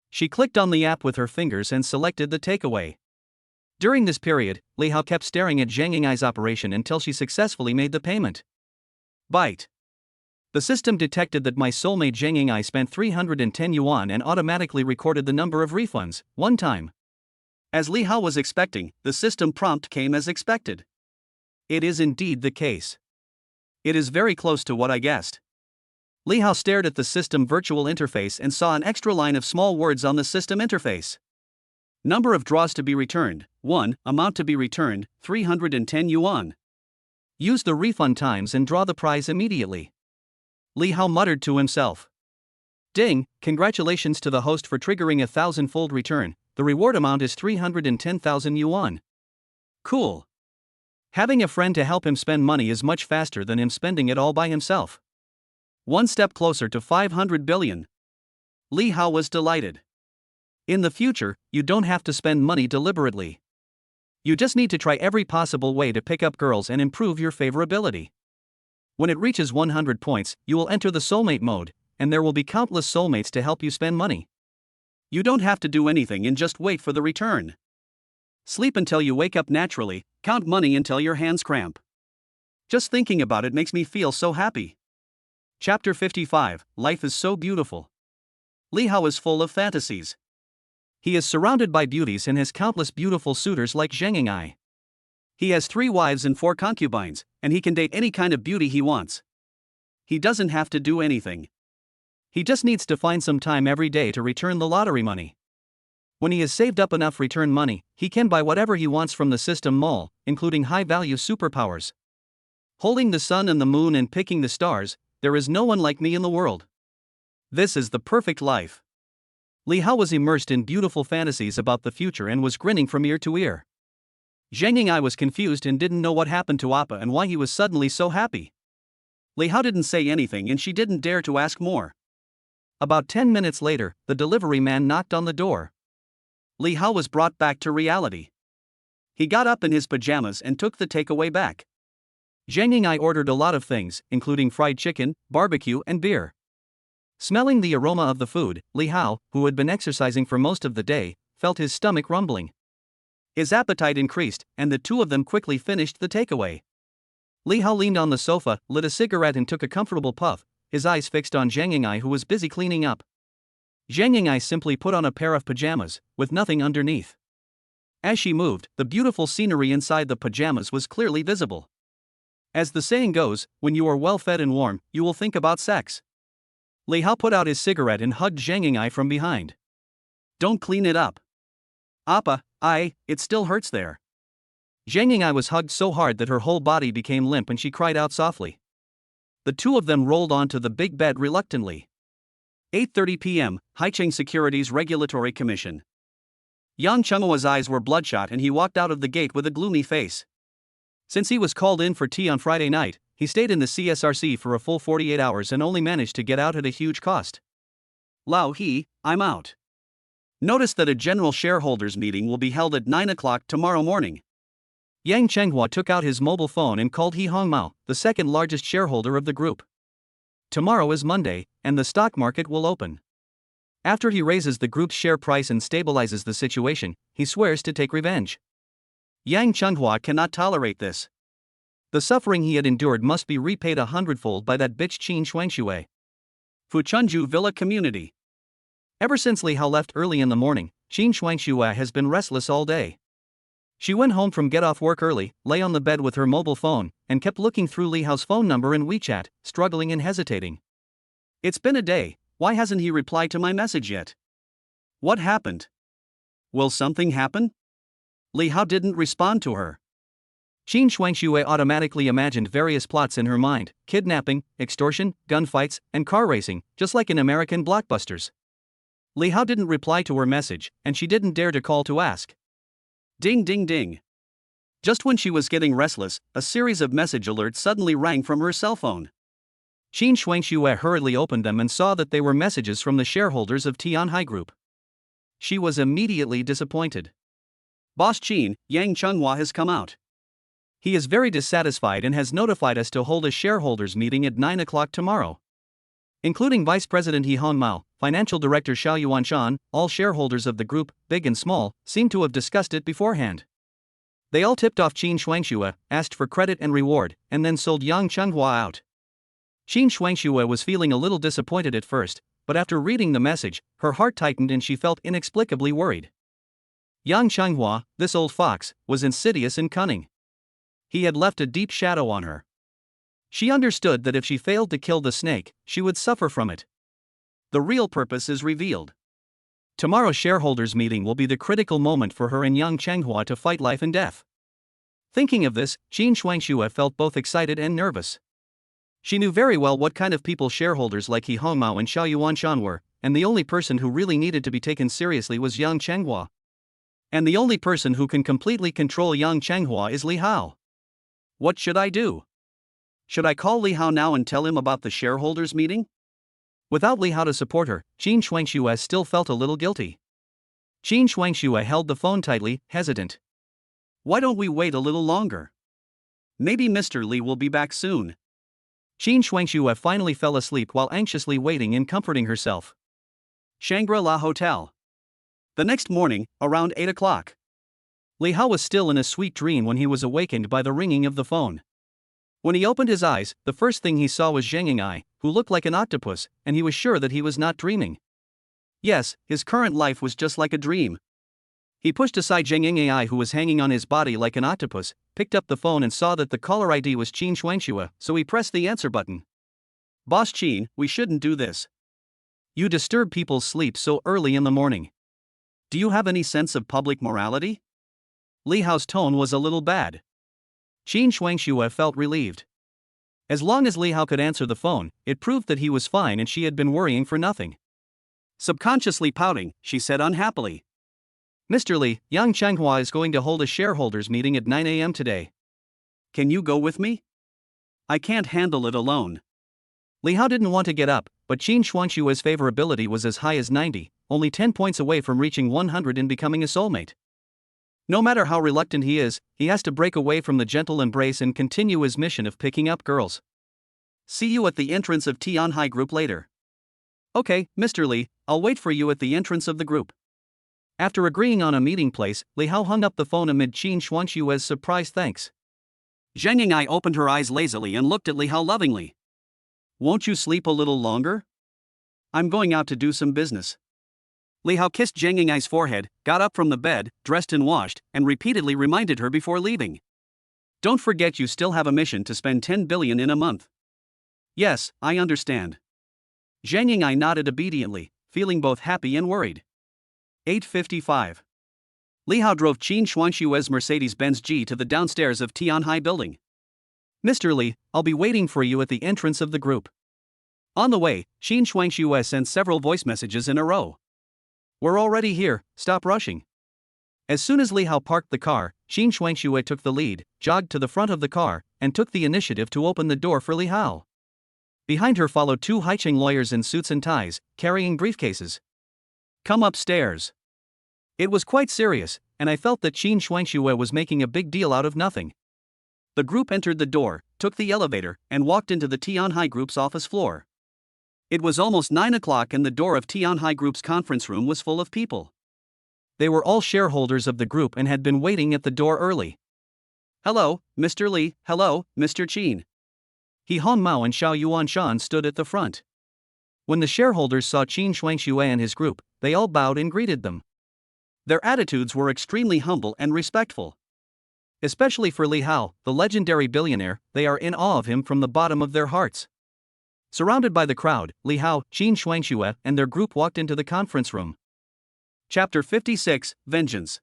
A: She clicked on the app with her fingers and selected the takeaway. During this period, Li Hao kept staring at Zheng Yingai's operation until she successfully made the payment. Bite. The system detected that my soulmate Zheng Yingai spent 310 yuan and automatically recorded the number of refunds, 1 time. As Li Hao was expecting, the system prompt came as expected. It is indeed the case. It is very close to what I guessed. Li Hao stared at the system virtual interface and saw an extra line of small words on the system interface. Number of draws to be returned, 1, amount to be returned, 310 yuan. Use the refund times and draw the prize immediately. Li Hao muttered to himself. Ding, congratulations to the host for triggering a 1,000-fold return, the reward amount is 310,000 yuan. Cool. Having a friend to help him spend money is much faster than him spending it all by himself. 1 step closer to 500 billion. Li Hao was delighted. In the future, you don't have to spend money deliberately. You just need to try every possible way to pick up girls and improve your favorability. When it reaches 100 points, you will enter the soulmate mode, and there will be countless soulmates to help you spend money. You don't have to do anything and just wait for the return. Sleep until you wake up naturally, count money until your hands cramp. Just thinking about it makes me feel so happy. Chapter 55, Life is so beautiful. Li Hao is full of fantasies. He is surrounded by beauties and has countless beautiful suitors like Zheng Yingai. He has 3 wives and 4 concubines, and he can date any kind of beauty he wants. He doesn't have to do anything. He just needs to find some time every day to return the lottery money. When he has saved up enough return money, he can buy whatever he wants from the system mall, including high-value superpowers. Holding the sun and the moon and picking the stars, there is no one like me in the world. This is the perfect life. Li Hao was immersed in beautiful fantasies about the future and was grinning from ear to ear. Zheng Yingai was confused and didn't know what happened to Appa and why he was suddenly so happy. Li Hao didn't say anything and she didn't dare to ask more. About 10 minutes later, the delivery man knocked on the door. Li Hao was brought back to reality. He got up in his pajamas and took the takeaway back. Zheng Yingai ordered a lot of things, including fried chicken, barbecue, and beer. Smelling the aroma of the food, Li Hao, who had been exercising for most of the day, felt his stomach rumbling. His appetite increased, and the 2 of them quickly finished the takeaway. Li Hao leaned on the sofa, lit a cigarette and took a comfortable puff, his eyes fixed on Zheng Yingai who was busy cleaning up. Zheng Yingai simply put on a pair of pajamas, with nothing underneath. As she moved, the beautiful scenery inside the pajamas was clearly visible. As the saying goes, when you are well fed and warm, you will think about sex. Li Hao put out his cigarette and hugged Zheng Yingai from behind. Don't clean it up. Appa, it still hurts there. Zheng Yingai was hugged so hard that her whole body became limp and she cried out softly. The 2 of them rolled onto the big bed reluctantly. 8:30 p.m., Haicheng Securities Regulatory Commission. Yang Chenghua's eyes were bloodshot and he walked out of the gate with a gloomy face. Since he was called in for tea on Friday night, he stayed in the CSRC for a full 48 hours and only managed to get out at a huge cost. Lao He, I'm out. Notice that a general shareholders meeting will be held at 9 o'clock tomorrow morning. Yang Chenghua took out his mobile phone and called He Hongmao, the second largest shareholder of the group. Tomorrow is Monday, and the stock market will open. After he raises the group's share price and stabilizes the situation, he swears to take revenge. Yang Chenghua cannot tolerate this. The suffering he had endured must be repaid 100-fold by that bitch Qin Shuangxue. Fuchunju Villa Community. Ever since Li Hao left early in the morning, Qin Shuangxue has been restless all day. She went home from get off work early, lay on the bed with her mobile phone, and kept looking through Li Hao's phone number in WeChat, struggling and hesitating. It's been a day, why hasn't he replied to my message yet? What happened? Will something happen? Li Hao didn't respond to her. Qin Shuangxue automatically imagined various plots in her mind: kidnapping, extortion, gunfights, and car racing, just like in American blockbusters. Li Hao didn't reply to her message, and she didn't dare to call to ask. Ding ding ding. Just when she was getting restless, a series of message alerts suddenly rang from her cell phone. Qin Shuangxue hurriedly opened them and saw that they were messages from the shareholders of Tianhai Group. She was immediately disappointed. Boss Qin, Yang Chenghua has come out. He is very dissatisfied and has notified us to hold a shareholders meeting at 9 o'clock tomorrow. Including Vice President He Hongmao, Financial Director Xiao Yuanshan, all shareholders of the group, big and small, seem to have discussed it beforehand. They all tipped off Qin Shuangxue, asked for credit and reward, and then sold Yang Chenghua out. Qin Shuangxue was feeling a little disappointed at first, but after reading the message, her heart tightened and she felt inexplicably worried. Yang Chenghua, this old fox, was insidious and cunning. He had left a deep shadow on her. She understood that if she failed to kill the snake, she would suffer from it. The real purpose is revealed. Tomorrow's shareholders meeting will be the critical moment for her and Yang Chenghua to fight life and death. Thinking of this, Qin Shuangxue felt both excited and nervous. She knew very well what kind of people shareholders like He Hongmao and Xiao Yuanshan were, and the only person who really needed to be taken seriously was Yang Chenghua. And the only person who can completely control Yang Chenghua is Li Hao. What should I do? Should I call Li Hao now and tell him about the shareholders meeting? Without Li Hao to support her, Qin Shuangxue still felt a little guilty. Qin Shuangxue held the phone tightly, hesitant. Why don't we wait a little longer? Maybe Mr. Li will be back soon. Qin Shuangxue finally fell asleep while anxiously waiting and comforting herself. Shangri-La Hotel. The next morning, around 8 o'clock. Li Hao was still in a sweet dream when he was awakened by the ringing of the phone. When he opened his eyes, the first thing he saw was Zheng Ying'ai, who looked like an octopus, and he was sure that he was not dreaming. Yes, his current life was just like a dream. He pushed aside Zheng Ying'ai, who was hanging on his body like an octopus, picked up the phone and saw that the caller ID was Qin Shuangxue, so he pressed the answer button. Boss Qin, we shouldn't do this. You disturb people's sleep so early in the morning. Do you have any sense of public morality? Li Hao's tone was a little bad. Qin Shuangxue felt relieved. As long as Li Hao could answer the phone, it proved that he was fine and she had been worrying for nothing. Subconsciously pouting, she said unhappily. Mr. Li, Yang Chenghua is going to hold a shareholders meeting at 9 a.m. today. Can you go with me? I can't handle it alone. Li Hao didn't want to get up, but Qin Shuangxue's favorability was as high as 90, only 10 points away from reaching 100 and becoming a soulmate. No matter how reluctant he has to break away from the gentle embrace and continue his mission of picking up girls. See you at the entrance of Tianhai Group later. Okay, Mr. Li, I'll wait for you at the entrance of the group. After agreeing on a meeting place, Li Hao hung up the phone amid Qin Shuangxue's surprised thanks. Zheng Ying'ai opened her eyes lazily and looked at Li Hao lovingly. Won't you sleep a little longer? I'm going out to do some business. Li Hao kissed Zheng Ying'ai's forehead, got up from the bed, dressed and washed, and repeatedly reminded her before leaving. Don't forget you still have a mission to spend 10 billion in a month. Yes, I understand. Zheng Ying'ai nodded obediently, feeling both happy and worried. 8:55. Li Hao drove Qin Shuangxue's Mercedes-Benz G to the downstairs of Tianhai building. Mr. Li, I'll be waiting for you at the entrance of the group. On the way, Qin Shuangxue sent several voice messages in a row. We're already here, stop rushing. As soon as Li Hao parked the car, Qin Shuangxue took the lead, jogged to the front of the car, and took the initiative to open the door for Li Hao. Behind her followed two Haicheng lawyers in suits and ties, carrying briefcases. "Come upstairs." It was quite serious, and I felt that Qin Shuangxue was making a big deal out of nothing. The group entered the door, took the elevator, and walked into the Tianhai Group's office floor. It was almost 9 o'clock and the door of Tianhai Group's conference room was full of people. They were all shareholders of the group and had been waiting at the door early. "Hello, Mr. Li, hello, Mr. Qin." He Hong Mao and Xiao Yuanshan stood at the front. When the shareholders saw Qin Shuangxue and his group, they all bowed and greeted them. Their attitudes were extremely humble and respectful. Especially for Li Hao, the legendary billionaire, they are in awe of him from the bottom of their hearts. Surrounded by the crowd, Li Hao, Qin Shuangxue, and their group walked into the conference room. Chapter 56, Vengeance.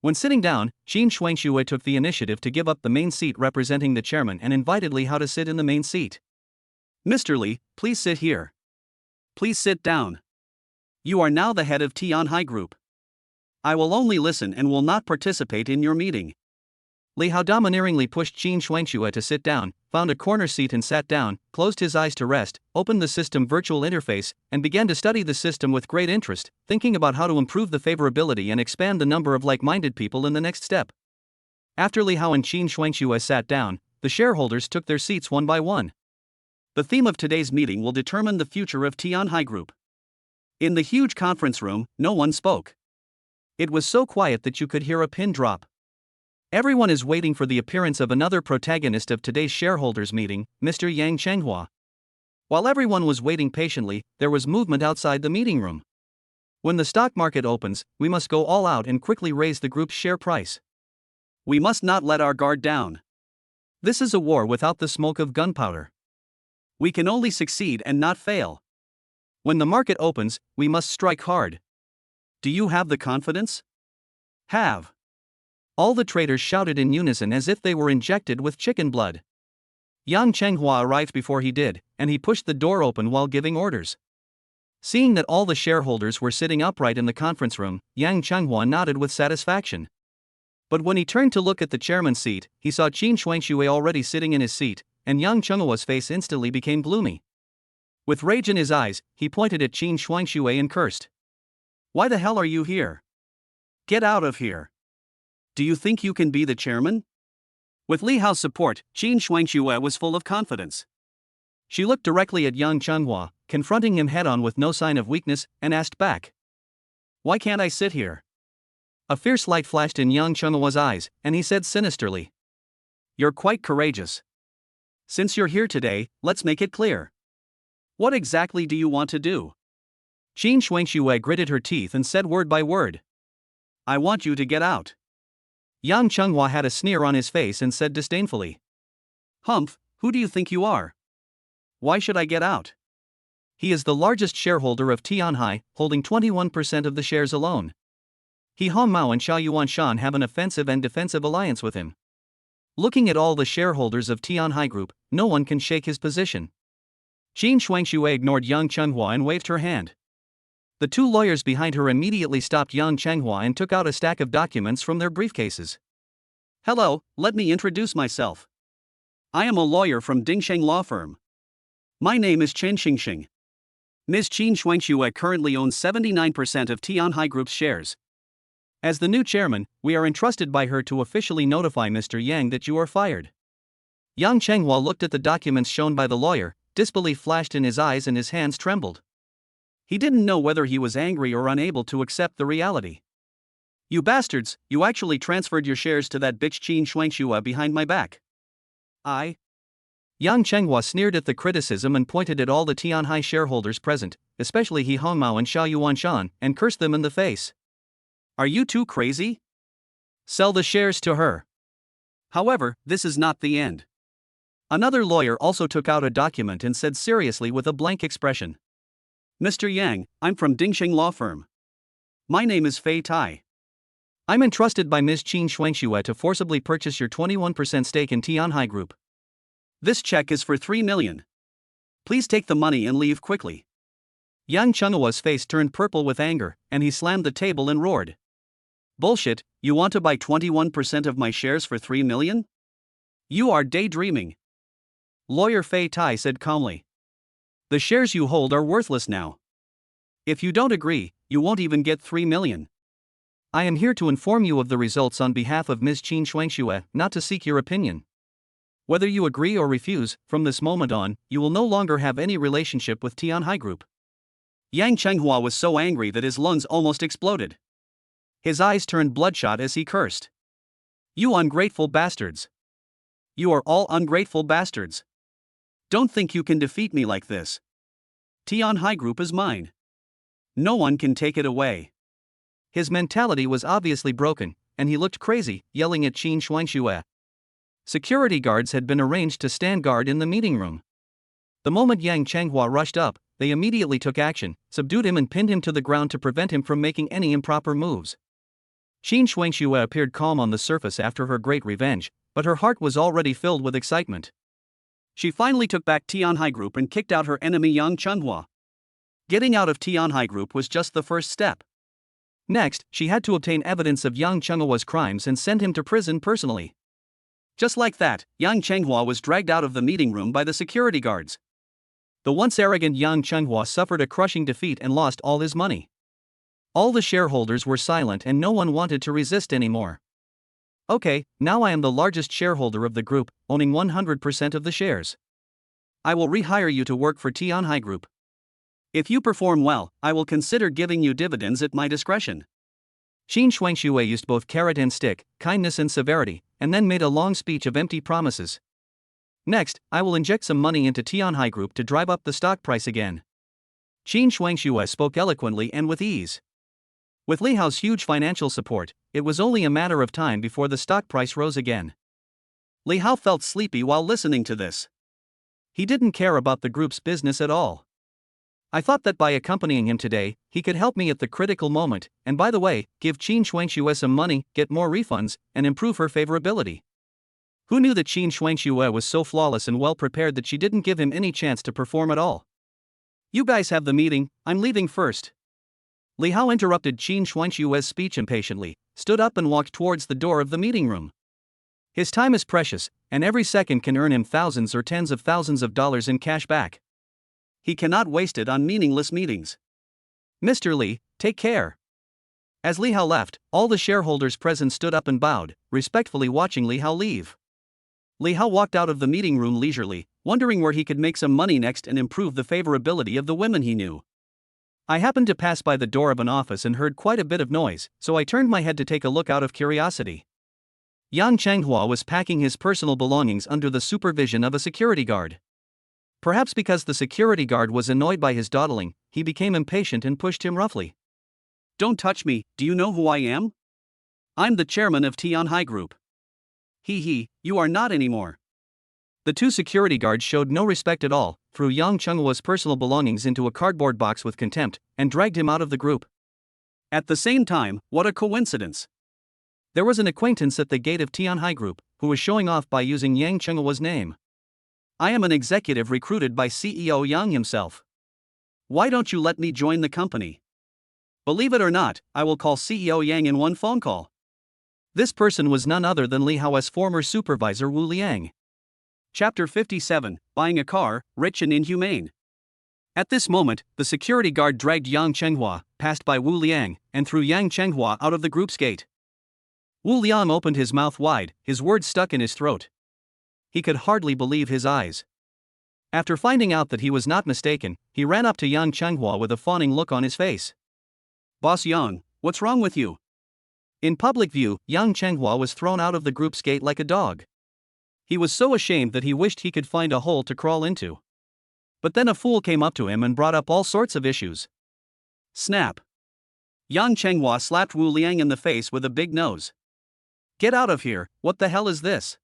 A: When sitting down, Qin Shuangxue took the initiative to give up the main seat representing the chairman and invited Li Hao to sit in the main seat. "Mr. Li, please sit here. Please sit down. You are now the head of Tianhai Group. I will only listen and will not participate in your meeting." Li Hao domineeringly pushed Qin Shuangxue to sit down, found a corner seat and sat down, closed his eyes to rest, opened the system virtual interface, and began to study the system with great interest, thinking about how to improve the favorability and expand the number of like-minded people in the next step. After Li Hao and Qin Shuangxue sat down, the shareholders took their seats one by one. The theme of today's meeting will determine the future of Tianhai Group. In the huge conference room, no one spoke. It was so quiet that you could hear a pin drop. Everyone is waiting for the appearance of another protagonist of today's shareholders meeting, Mr. Yang Chenghua. While everyone was waiting patiently, there was movement outside the meeting room. When the stock market opens, we must go all out and quickly raise the group's share price. We must not let our guard down. This is a war without the smoke of gunpowder. We can only succeed and not fail. When the market opens, we must strike hard. Do you have the confidence? Have. All the traders shouted in unison as if they were injected with chicken blood. Yang Chenghua arrived before he did, and he pushed the door open while giving orders. Seeing that all the shareholders were sitting upright in the conference room, Yang Chenghua nodded with satisfaction. But when he turned to look at the chairman's seat, he saw Qin Shuangxue already sitting in his seat, and Yang Chenghua's face instantly became gloomy. With rage in his eyes, he pointed at Qin Shuangxue and cursed. "Why the hell are you here? Get out of here. Do you think you can be the chairman?" With Li Hao's support, Qin Shuangxue was full of confidence. She looked directly at Yang Chenghua, confronting him head-on with no sign of weakness, and asked back. "Why can't I sit here?" A fierce light flashed in Yang Chenghua's eyes, and he said sinisterly. "You're quite courageous. Since you're here today, let's make it clear. What exactly do you want to do?" Qin Shuangxue gritted her teeth and said word by word. "I want you to get out." Yang Chenghua had a sneer on his face and said disdainfully. "Humph, who do you think you are? Why should I get out?" He is the largest shareholder of Tianhai, holding 21% of the shares alone. He Hong Mao and Xiao Yuanshan have an offensive and defensive alliance with him. Looking at all the shareholders of Tianhai Group, no one can shake his position. Qin Shuangxue ignored Yang Chenghua and waved her hand. The two lawyers behind her immediately stopped Yang Chenghua and took out a stack of documents from their briefcases. "Hello, let me introduce myself. I am a lawyer from Dingsheng Law Firm. My name is Chen Xingxing. Ms. Qin Shuangxue currently owns 79% of Tianhai Group's shares. As the new chairman, we are entrusted by her to officially notify Mr. Yang that you are fired." Yang Chenghua looked at the documents shown by the lawyer, disbelief flashed in his eyes and his hands trembled. He didn't know whether he was angry or unable to accept the reality. "You bastards, you actually transferred your shares to that bitch Qin Shuangxue behind my back." Yang Chenghua sneered at the criticism and pointed at all the Tianhai shareholders present, especially He Hongmao and Xiao Yuanshan, and cursed them in the face. "Are you too crazy? Sell the shares to her." However, this is not the end. Another lawyer also took out a document and said seriously with a blank expression. "Mr. Yang, I'm from Dingsheng Law Firm. My name is Fei Tai. I'm entrusted by Ms. Qin Shuangxue to forcibly purchase your 21% stake in Tianhai Group. This check is for 3 million. Please take the money and leave quickly." Yang Chenghua's face turned purple with anger, and he slammed the table and roared. Bullshit, you want to buy 21% of my shares for 3 million? You are daydreaming. Lawyer Fei Tai said calmly. The shares you hold are worthless now. If you don't agree, you won't even get 3 million. I am here to inform you of the results on behalf of Ms. Qin Shuangxue, not to seek your opinion. Whether you agree or refuse, from this moment on, you will no longer have any relationship with Tianhai Group. Yang Chenghua was so angry that his lungs almost exploded. His eyes turned bloodshot as he cursed. You ungrateful bastards. You are all ungrateful bastards. Don't think you can defeat me like this. Tianhai Group is mine. No one can take it away. His mentality was obviously broken, and he looked crazy, yelling at Qin Shuangxue. Security guards had been arranged to stand guard in the meeting room. The moment Yang Chenghua rushed up, they immediately took action, subdued him and pinned him to the ground to prevent him from making any improper moves. Qin Shuangxue appeared calm on the surface after her great revenge, but her heart was already filled with excitement. She finally took back Tianhai Group and kicked out her enemy Yang Chenghua. Getting out of Tianhai Group was just the first step. Next, she had to obtain evidence of Yang Chenghua's crimes and send him to prison personally. Just like that, Yang Chenghua was dragged out of the meeting room by the security guards. The once arrogant Yang Chenghua suffered a crushing defeat and lost all his money. All the shareholders were silent and no one wanted to resist anymore. Okay, now I am the largest shareholder of the group, owning 100% of the shares. I will rehire you to work for Tianhai Group. If you perform well, I will consider giving you dividends at my discretion. Qin Shuangxue used both carrot and stick, kindness and severity, and then made a long speech of empty promises. Next, I will inject some money into Tianhai Group to drive up the stock price again. Qin Shuangxue spoke eloquently and with ease. With Li Hao's huge financial support, it was only a matter of time before the stock price rose again. Li Hao felt sleepy while listening to this. He didn't care about the group's business at all. I thought that by accompanying him today, he could help me at the critical moment, and by the way, give Qin Shuangxue some money, get more refunds, and improve her favorability. Who knew that Qin Shuangxue was so flawless and well prepared that she didn't give him any chance to perform at all? You guys have the meeting, I'm leaving first. Li Hao interrupted Qin Shuangxue's speech impatiently, stood up and walked towards the door of the meeting room. His time is precious, and every second can earn him thousands or tens of thousands of dollars in cash back. He cannot waste it on meaningless meetings. Mr. Li, take care. As Li Hao left, all the shareholders present stood up and bowed, respectfully watching Li Hao leave. Li Hao walked out of the meeting room leisurely, wondering where he could make some money next and improve the favorability of the women he knew. I happened to pass by the door of an office and heard quite a bit of noise, so I turned my head to take a look out of curiosity. Yang Chenghua was packing his personal belongings under the supervision of a security guard. Perhaps because the security guard was annoyed by his dawdling, he became impatient and pushed him roughly. Don't touch me, do you know who I am? I'm the chairman of Tianhai Group. You are not anymore. The two security guards showed no respect at all, threw Yang Chenghua's personal belongings into a cardboard box with contempt, and dragged him out of the group. At the same time, what a coincidence. There was an acquaintance at the gate of Tianhai Group, who was showing off by using Yang Chenghua's name. I am an executive recruited by CEO Yang himself. Why don't you let me join the company? Believe it or not, I will call CEO Yang in one phone call. This person was none other than Li Hao's former supervisor Wu Liang. Chapter 57, Buying a Car, Rich and Inhumane. At this moment, the security guard dragged Yang Chenghua, passed by Wu Liang, and threw Yang Chenghua out of the group's gate. Wu Liang opened his mouth wide, his words stuck in his throat. He could hardly believe his eyes. After finding out that he was not mistaken, he ran up to Yang Chenghua with a fawning look on his face. Boss Yang, what's wrong with you? In public view, Yang Chenghua was thrown out of the group's gate like a dog. He was so ashamed that he wished he could find a hole to crawl into. But then a fool came up to him and brought up all sorts of issues. Snap. Yang Chenghua slapped Wu Liang in the face with a big nose. Get out of here, what the hell is this?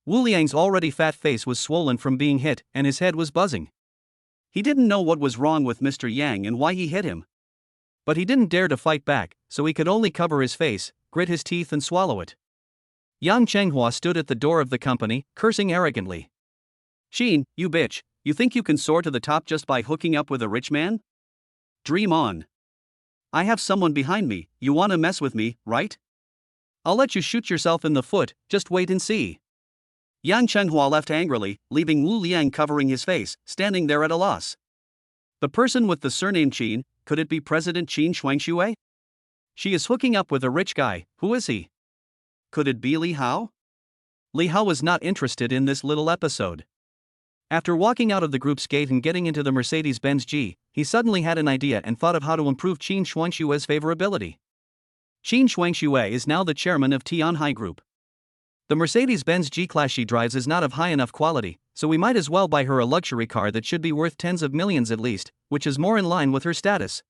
A: Wu Liang's already fat face was swollen from being hit, and his head was buzzing. He didn't know what was wrong with Mr. Yang and why he hit him. But he didn't dare to fight back, so he could only cover his face, grit his teeth and swallow it. Yang Chenghua stood at the door of the company, cursing arrogantly. Qin, you bitch, you think you can soar to the top just by hooking up with a rich man? Dream on. I have someone behind me, you wanna mess with me, right? I'll let you shoot yourself in the foot, just wait and see. Yang Chenghua left angrily, leaving Wu Liang covering his face, standing there at a loss. The person with the surname Qin, could it be President Qin Shuangxue? She is hooking up with a rich guy, who is he? Could it be Li Hao? Li Hao was not interested in this little episode. After walking out of the group's gate and getting into the Mercedes-Benz G, he suddenly had an idea and thought of how to improve Qin Shuangshue's favorability. Qin Shuangxue is now the chairman of Tianhai Group. The Mercedes-Benz G-Class she drives is not of high enough quality, so we might as well buy her a luxury car that should be worth tens of millions at least, which is more in line with her status.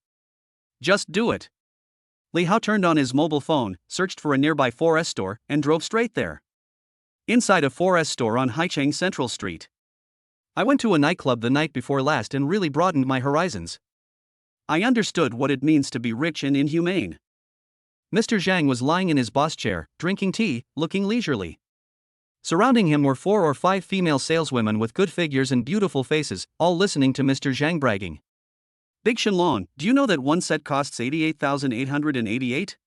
A: Just do it. Li Hao turned on his mobile phone, searched for a nearby 4S store, and drove straight there. Inside a 4S store on Haicheng Central Street. I went to a nightclub the night before last and really broadened my horizons. I understood what it means to be rich and inhumane. Mr. Zhang was lying in his boss chair, drinking tea, looking leisurely. Surrounding him were 4 or 5 female saleswomen with good figures and beautiful faces, all listening to Mr. Zhang bragging. Big Shenlong, do you know that one set costs 88,888?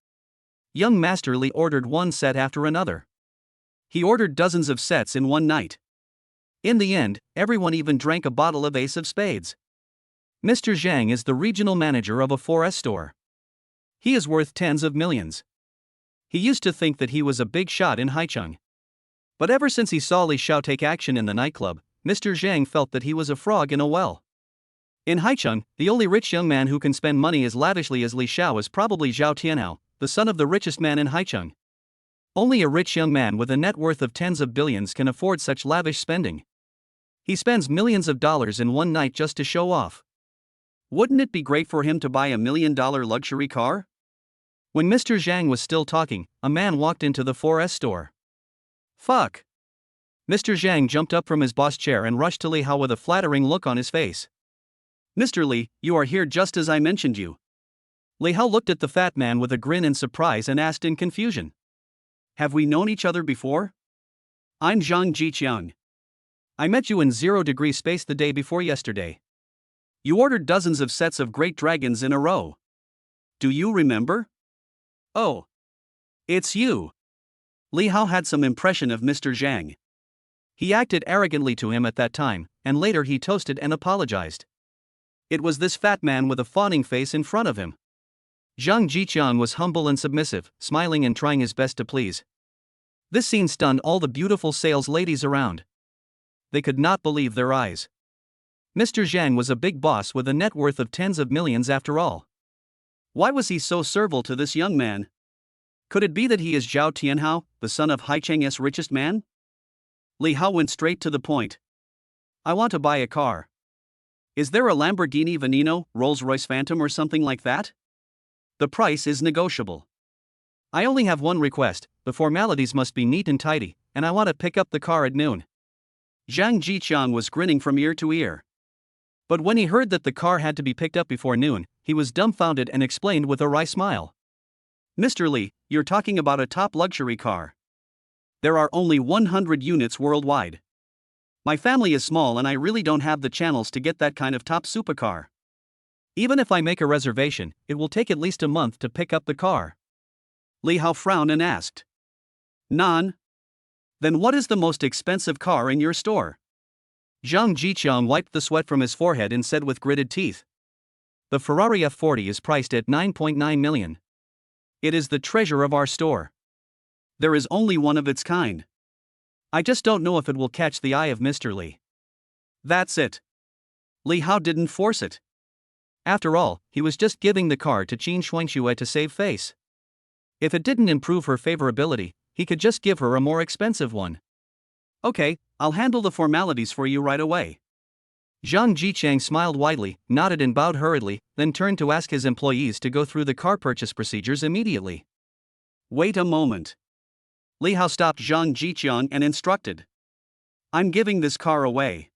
A: Young Master Li ordered one set after another. He ordered dozens of sets in one night. In the end, everyone even drank a bottle of Ace of Spades. Mr. Zhang is the regional manager of a 4S store. He is worth tens of millions. He used to think that he was a big shot in Haicheng. But ever since he saw Li Xiao take action in the nightclub, Mr. Zhang felt that he was a frog in a well. In Haicheng, the only rich young man who can spend money as lavishly as Li Xiao is probably Zhao Tianhao, the son of the richest man in Haicheng. Only a rich young man with a net worth of tens of billions can afford such lavish spending. He spends millions of dollars in one night just to show off. Wouldn't it be great for him to buy $1 million luxury car? When Mr. Zhang was still talking, a man walked into the 4S store. Fuck! Mr. Zhang jumped up from his boss chair and rushed to Li Hao with a flattering look on his face. Mr. Li, you are here just as I mentioned you. Li Hao looked at the fat man with a grin in surprise and asked in confusion. Have we known each other before? I'm Zhang Jiqiang. I met you in 0 degree space the day before yesterday. You ordered dozens of sets of great dragons in a row. Do you remember? Oh. It's you. Li Hao had some impression of Mr. Zhang. He acted arrogantly to him at that time, and later he toasted and apologized. It was this fat man with a fawning face in front of him. Zhang Jiqiang was humble and submissive, smiling and trying his best to please. This scene stunned all the beautiful sales ladies around. They could not believe their eyes. Mr. Zhang was a big boss with a net worth of tens of millions after all. Why was he so servile to this young man? Could it be that he is Zhao Tianhao, the son of Haicheng's richest man? Li Hao went straight to the point. I want to buy a car. Is there a Lamborghini Veneno, Rolls-Royce Phantom or something like that? The price is negotiable. I only have one request, the formalities must be neat and tidy, and I want to pick up the car at noon. Zhang Jiqiang was grinning from ear to ear. But when he heard that the car had to be picked up before noon, he was dumbfounded and explained with a wry smile. Mr. Li, you're talking about a top luxury car. There are only 100 units worldwide. My family is small and I really don't have the channels to get that kind of top supercar. Even if I make a reservation, it will take at least a month to pick up the car. Li Hao frowned and asked. Nan? Then what is the most expensive car in your store? Zhang Jiqiang wiped the sweat from his forehead and said with gritted teeth. The Ferrari F40 is priced at 9.9 million. It is the treasure of our store. There is only one of its kind. I just don't know if it will catch the eye of Mr. Li. That's it. Li Hao didn't force it. After all, he was just giving the car to Qin Shuangxue to save face. If it didn't improve her favorability, he could just give her a more expensive one. Okay, I'll handle the formalities for you right away. Zhang Jiqiang smiled widely, nodded and bowed hurriedly, then turned to ask his employees to go through the car purchase procedures immediately. Wait a moment. Li Hao stopped Zhang Jiqiang and instructed. I'm giving this car away.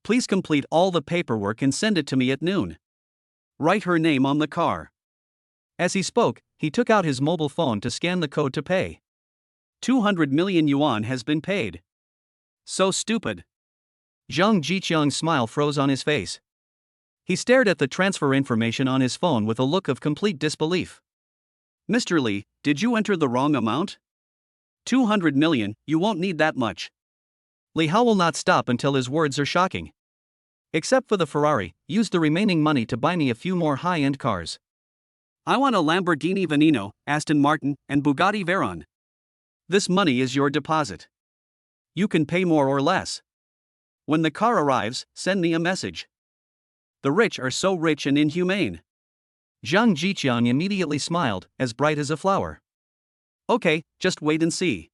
A: Please complete all the paperwork and send it to me at noon. Write her name on the car. As he spoke, he took out his mobile phone to scan the code to pay. 200 million yuan has been paid. So stupid. Zhang Jiqiang's smile froze on his face. He stared at the transfer information on his phone with a look of complete disbelief. Mr. Li, did you enter the wrong amount? 200 million, you won't need that much. Li Hao will not stop until his words are shocking. Except for the Ferrari, use the remaining money to buy me a few more high-end cars. I want a Lamborghini Veneno, Aston Martin, and Bugatti Veyron. This money is your deposit. You can pay more or less. When the car arrives, send me a message. The rich are so rich and inhumane. Zhang Jiqiang immediately smiled, as bright as a flower. Okay, just wait and see.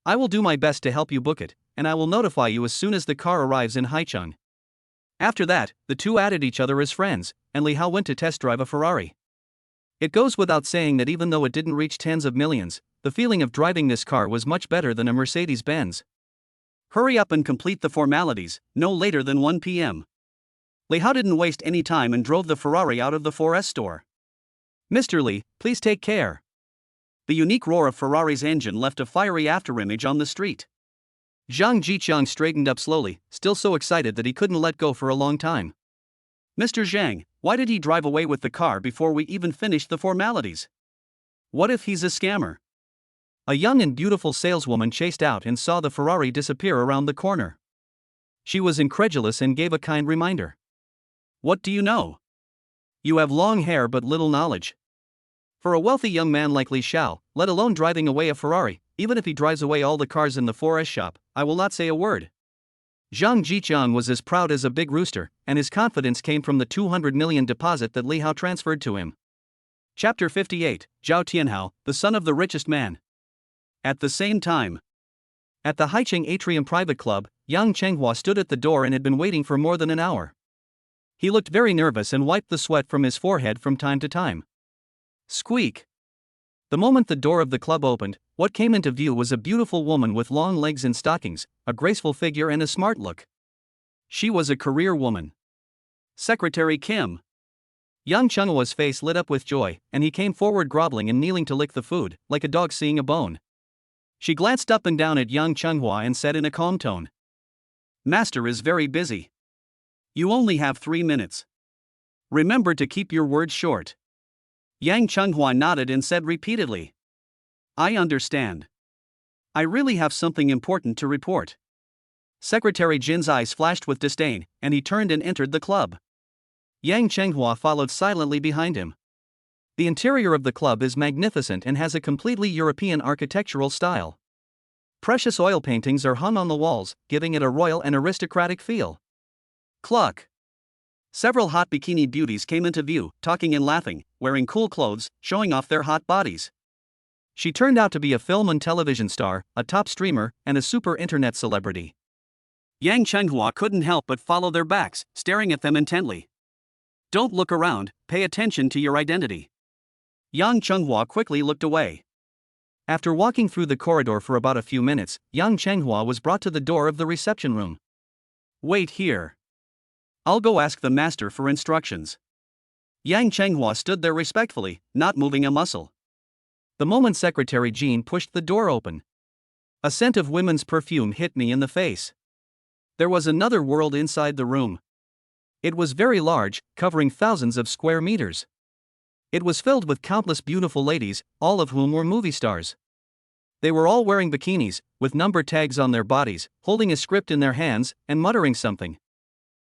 A: I will do my best to help you book it, and I will notify you as soon as the car arrives in Haicheng. After that, the two added each other as friends, and Li Hao went to test drive a Ferrari. It goes without saying that even though it didn't reach tens of millions, the feeling of driving this car was much better than a Mercedes-Benz. Hurry up and complete the formalities, no later than 1 p.m. Li Hao didn't waste any time and drove the Ferrari out of the 4S store. Mr. Li, please take care. The unique roar of Ferrari's engine left a fiery afterimage on the street. Zhang Jiqiang straightened up slowly, still so excited that he couldn't let go for a long time. Mr. Zhang, why did he drive away with the car before we even finished the formalities? What if he's a scammer? A young and beautiful saleswoman chased out and saw the Ferrari disappear around the corner. She was incredulous and gave a kind reminder. What do you know? You have long hair but little knowledge. For a wealthy young man like Li Xiao, let alone driving away a Ferrari, even if he drives away all the cars in the 4S shop, I will not say a word. Zhang Jiqiang was as proud as a big rooster, and his confidence came from the 200 million deposit that Li Hao transferred to him. Chapter 58, Zhao Tianhao, the son of the richest man. At the same time, at the Haicheng Atrium Private Club, Yang Chenghua stood at the door and had been waiting for more than an hour. He looked very nervous and wiped the sweat from his forehead from time to time. Squeak! The moment the door of the club opened, what came into view was a beautiful woman with long legs and stockings, a graceful figure and a smart look. She was a career woman. Secretary Kim. Yang Chenghua's face lit up with joy, and he came forward groveling and kneeling to lick the food, like a dog seeing a bone. She glanced up and down at Yang Chenghua and said in a calm tone, Master is very busy. You only have 3 minutes. Remember to keep your words short. Yang Chenghua nodded and said repeatedly, I understand. I really have something important to report. Secretary Jin's eyes flashed with disdain, and he turned and entered the club. Yang Chenghua followed silently behind him. The interior of the club is magnificent and has a completely European architectural style. Precious oil paintings are hung on the walls, giving it a royal and aristocratic feel. Cluck! Several hot bikini beauties came into view, talking and laughing, wearing cool clothes, showing off their hot bodies. She turned out to be a film and television star, a top streamer, and a super internet celebrity. Yang Chenghua couldn't help but follow their backs, staring at them intently. Don't look around, pay attention to your identity. Yang Chenghua quickly looked away. After walking through the corridor for about a few minutes, Yang Chenghua was brought to the door of the reception room. Wait here. I'll go ask the master for instructions. Yang Chenghua stood there respectfully, not moving a muscle. The moment Secretary Jean pushed the door open, a scent of women's perfume hit me in the face. There was another world inside the room. It was very large, covering thousands of square meters. It was filled with countless beautiful ladies, all of whom were movie stars. They were all wearing bikinis, with number tags on their bodies, holding a script in their hands, and muttering something.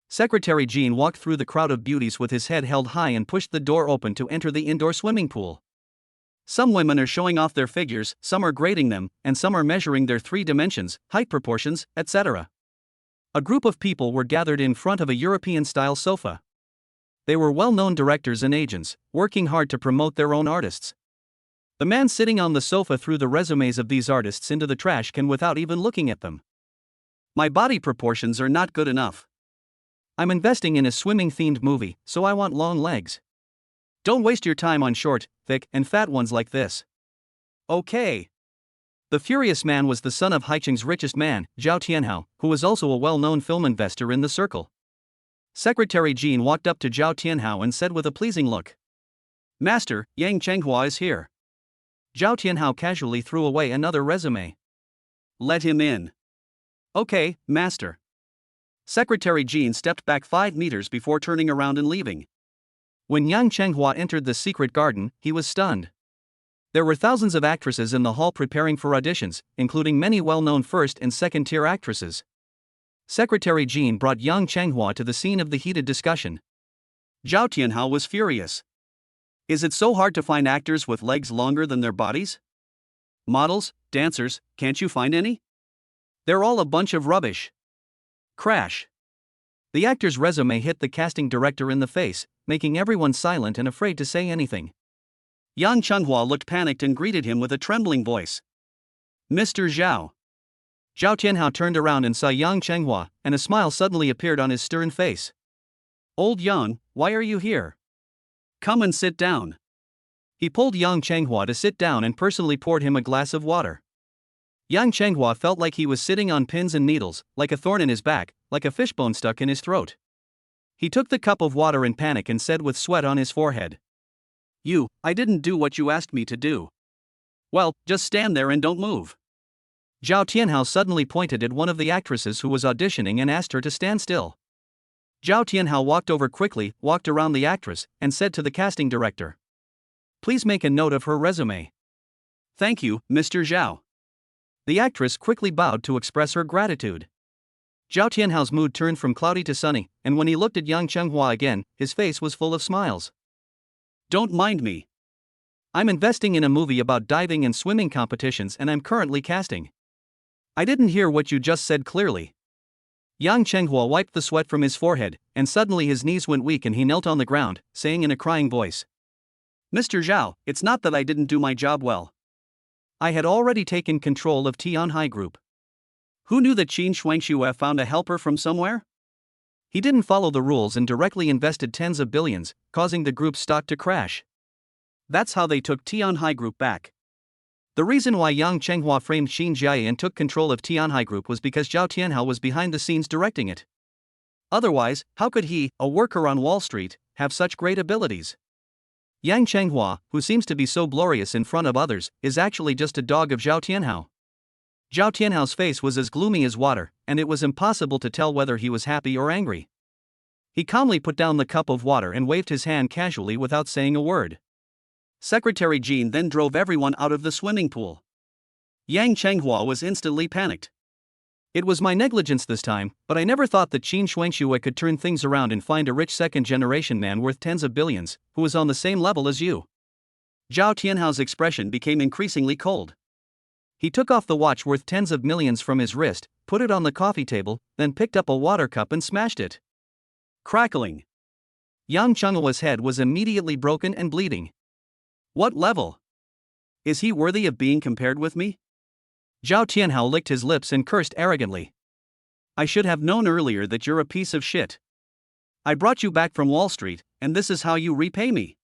A: Secretary Jean walked through the crowd of beauties with his head held high and pushed the door open to enter the indoor swimming pool. Some women are showing off their figures, some are grading them, and some are measuring their 3 dimensions, height proportions, etc. A group of people were gathered in front of a European-style sofa. They were well-known directors and agents, working hard to promote their own artists. The man sitting on the sofa threw the resumes of these artists into the trash can without even looking at them. My body proportions are not good enough. I'm investing in a swimming-themed movie, so I want long legs. Don't waste your time on short, thick, and fat ones like this. Okay. The furious man was the son of Haicheng's richest man, Zhao Tianhao, who was also a well-known film investor in the circle. Secretary Jean walked up to Zhao Tianhao and said with a pleasing look, Master, Yang Chenghua is here. Zhao Tianhao casually threw away another resume. Let him in. Okay, master. Secretary Jean stepped back 5 meters before turning around and leaving. When Yang Chenghua entered the secret garden, he was stunned. There were thousands of actresses in the hall preparing for auditions, including many well-known first and second-tier actresses. Secretary Jean brought Yang Chenghua to the scene of the heated discussion. Zhao Tianhao was furious. Is it so hard to find actors with legs longer than their bodies? Models, dancers, can't you find any? They're all a bunch of rubbish. Crash. The actor's resume hit the casting director in the face, making everyone silent and afraid to say anything. Yang Chenghua looked panicked and greeted him with a trembling voice. Mr. Zhao. Zhao Tianhao turned around and saw Yang Chenghua, and a smile suddenly appeared on his stern face. Old Yang, why are you here? Come and sit down. He pulled Yang Chenghua to sit down and personally poured him a glass of water. Yang Chenghua felt like he was sitting on pins and needles, like a thorn in his back, like a fishbone stuck in his throat. He took the cup of water in panic and said with sweat on his forehead. I didn't do what you asked me to do. Well, just stand there and don't move. Zhao Tianhao suddenly pointed at one of the actresses who was auditioning and asked her to stand still. Zhao Tianhao walked over quickly, walked around the actress, and said to the casting director. Please make a note of her resume. Thank you, Mr. Zhao. The actress quickly bowed to express her gratitude. Zhao Tianhao's mood turned from cloudy to sunny, and when he looked at Yang Chenghua again, his face was full of smiles. Don't mind me. I'm investing in a movie about diving and swimming competitions and I'm currently casting. I didn't hear what you just said clearly. Yang Chenghua wiped the sweat from his forehead, and suddenly his knees went weak and he knelt on the ground, saying in a crying voice. Mr. Zhao, it's not that I didn't do my job well. I had already taken control of Tianhai Group. Who knew that Qin Shuangxue found a helper from somewhere? He didn't follow the rules and directly invested tens of billions, causing the group's stock to crash. That's how they took Tianhai Group back. The reason why Yang Chenghua framed Qin Jiayi and took control of Tianhai Group was because Zhao Tianhao was behind the scenes directing it. Otherwise, how could he, a worker on Wall Street, have such great abilities? Yang Chenghua, who seems to be so glorious in front of others, is actually just a dog of Zhao Tianhao. Zhao Tianhao's face was as gloomy as water, and it was impossible to tell whether he was happy or angry. He calmly put down the cup of water and waved his hand casually without saying a word. Secretary Jean then drove everyone out of the swimming pool. Yang Chenghua was instantly panicked. It was my negligence this time, but I never thought that Qin Shuangxue could turn things around and find a rich second-generation man worth tens of billions, who was on the same level as you. Zhao Tianhao's expression became increasingly cold. He took off the watch worth tens of millions from his wrist, put it on the coffee table, then picked up a water cup and smashed it. Crackling. Yang Chenghua's head was immediately broken and bleeding. What level? Is he worthy of being compared with me? Zhao Tianhao licked his lips and cursed arrogantly. I should have known earlier that you're a piece of shit. I brought you back from Wall Street, and this is how you repay me.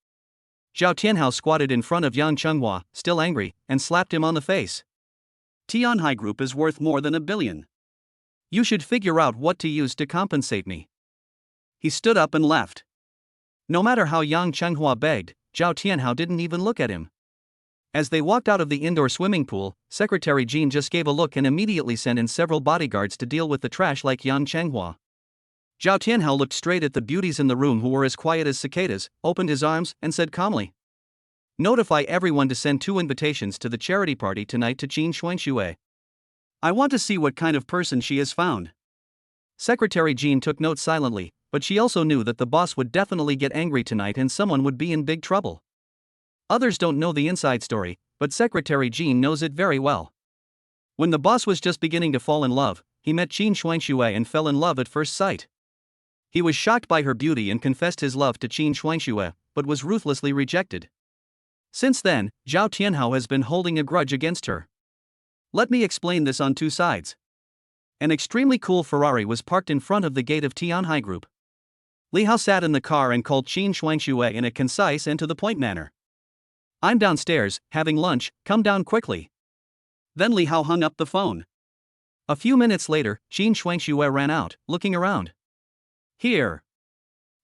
A: Zhao Tianhao squatted in front of Yang Chenghua, still angry, and slapped him on the face. Tianhai Group is worth more than $1 billion. You should figure out what to use to compensate me. He stood up and left. No matter how Yang Chenghua begged, Zhao Tianhao didn't even look at him. As they walked out of the indoor swimming pool, Secretary Jean just gave a look and immediately sent in several bodyguards to deal with the trash like Yang Chenghua. Zhao Tianhao looked straight at the beauties in the room who were as quiet as cicadas, opened his arms, and said calmly, notify everyone to send 2 invitations to the charity party tonight to Qin Shuangxue. I want to see what kind of person she has found. Secretary Jean took note silently, but she also knew that the boss would definitely get angry tonight and someone would be in big trouble. Others don't know the inside story, but Secretary Jean knows it very well. When the boss was just beginning to fall in love, he met Qin Shuangxue and fell in love at first sight. He was shocked by her beauty and confessed his love to Qin Shuangxue, but was ruthlessly rejected. Since then, Zhao Tianhao has been holding a grudge against her. Let me explain this on 2 sides. An extremely cool Ferrari was parked in front of the gate of Tianhai Group. Li Hao sat in the car and called Qin Shuangxue in a concise and to-the-point manner. I'm downstairs, having lunch, come down quickly. Then Li Hao hung up the phone. A few minutes later, Qin Shuangxue ran out, looking around. Here.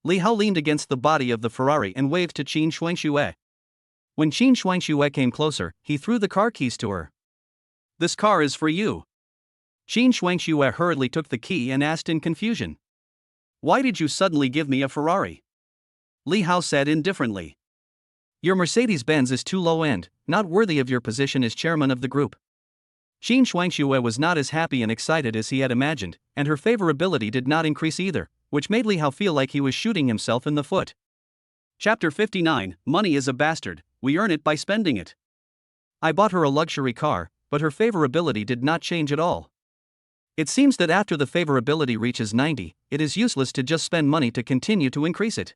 A: Li Hao leaned against the body of the Ferrari and waved to Qin Shuangxue. When Qin Shuangxue came closer, he threw the car keys to her. This car is for you. Qin Shuangxue hurriedly took the key and asked in confusion. Why did you suddenly give me a Ferrari? Li Hao said indifferently. Your Mercedes-Benz is too low-end, not worthy of your position as chairman of the group. Qin Shuangxue was not as happy and excited as he had imagined, and her favorability did not increase either, which made Li Hao feel like he was shooting himself in the foot. Chapter 59, Money is a Bastard, We Earn It by Spending It. I bought her a luxury car, but her favorability did not change at all. It seems that after the favorability reaches 90, it is useless to just spend money to continue to increase it.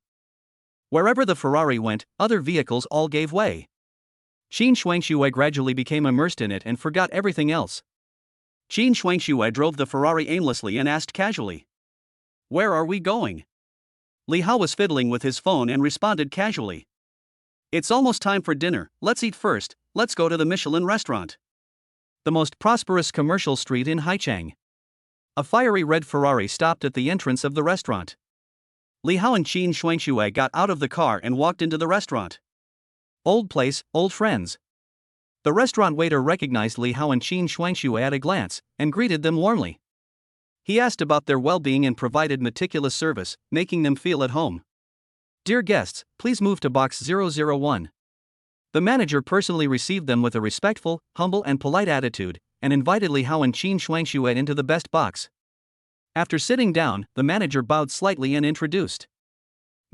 A: Wherever the Ferrari went, other vehicles all gave way. Qin Shuangxue gradually became immersed in it and forgot everything else. Qin Shuangxue drove the Ferrari aimlessly and asked casually, Where are we going? Li Hao was fiddling with his phone and responded casually, It's almost time for dinner, let's eat first, let's go to the Michelin restaurant. The most prosperous commercial street in Haichang. A fiery red Ferrari stopped at the entrance of the restaurant. Li Hao and Qin Shuangxue got out of the car and walked into the restaurant. Old place, old friends. The restaurant waiter recognized Li Hao and Qin Shuangxue at a glance, and greeted them warmly. He asked about their well-being and provided meticulous service, making them feel at home. Dear guests, please move to box 001. The manager personally received them with a respectful, humble and polite attitude, and invited Li Hao and Qin Shuangxue into the best box. After sitting down, the manager bowed slightly and introduced.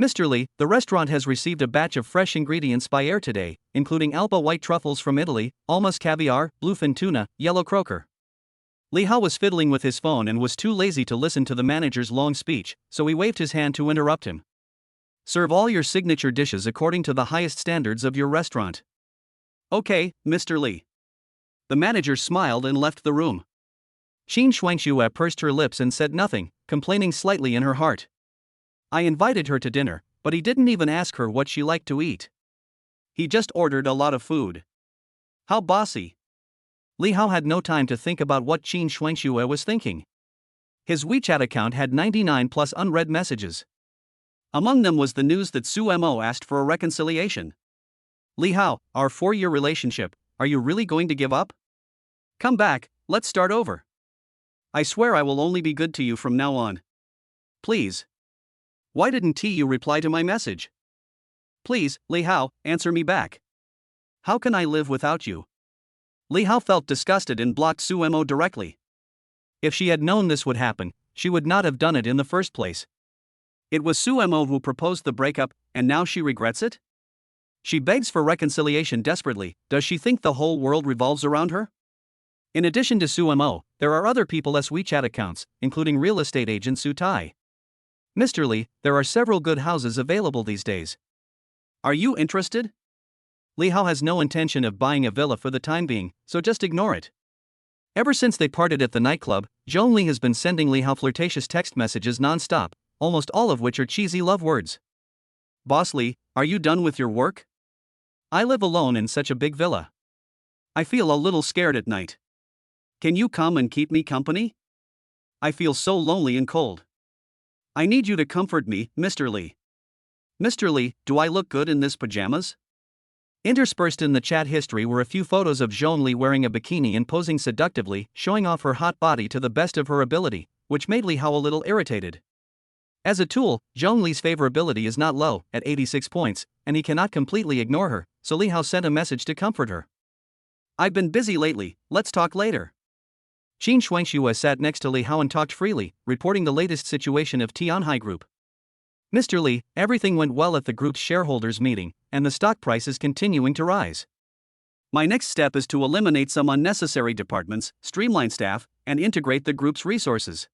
A: Mr. Li, the restaurant has received a batch of fresh ingredients by air today, including Alba white truffles from Italy, almas caviar, bluefin tuna, yellow croaker. Li Hao was fiddling with his phone and was too lazy to listen to the manager's long speech, so he waved his hand to interrupt him. Serve all your signature dishes according to the highest standards of your restaurant. Okay, Mr. Li. The manager smiled and left the room. Qin Shuangxue pursed her lips and said nothing, complaining slightly in her heart. I invited her to dinner, but he didn't even ask her what she liked to eat. He just ordered a lot of food. How bossy. Li Hao had no time to think about what Qin Shuangxue was thinking. His WeChat account had 99 plus unread messages. Among them was the news that Su Mo asked for a reconciliation. Li Hao, our 4-year relationship, are you really going to give up? Come back, let's start over. I swear I will only be good to you from now on. Please. Why didn't you reply to my message? Please, Li Hao, answer me back. How can I live without you? Li Hao felt disgusted and blocked Su Mo directly. If she had known this would happen, she would not have done it in the first place. It was Su Mo who proposed the breakup, and now she regrets it? She begs for reconciliation desperately. Does she think the whole world revolves around her? In addition to Su Mo, there are other people's WeChat accounts, including real estate agent Su Tai. Mr. Li, there are several good houses available these days. Are you interested? Li Hao has no intention of buying a villa for the time being, so just ignore it. Ever since they parted at the nightclub, Zhong Li has been sending Li Hao flirtatious text messages non-stop, almost all of which are cheesy love words. Boss Li, are you done with your work? I live alone in such a big villa. I feel a little scared at night. Can you come and keep me company? I feel so lonely and cold. I need you to comfort me, Mr. Li. Mr. Li, do I look good in this pajamas? Interspersed in the chat history were a few photos of Zhong Li wearing a bikini and posing seductively, showing off her hot body to the best of her ability, which made Li Hao a little irritated. As a tool, Zhong Li's favorability is not low, at 86 points, and he cannot completely ignore her, so Li Hao sent a message to comfort her. I've been busy lately, let's talk later. Qin Shuangxue sat next to Li Hao and talked freely, reporting the latest situation of Tianhai Group. Mr. Li, everything went well at the group's shareholders meeting, and the stock price is continuing to rise. My next step is to eliminate some unnecessary departments, streamline staff, and integrate the group's resources.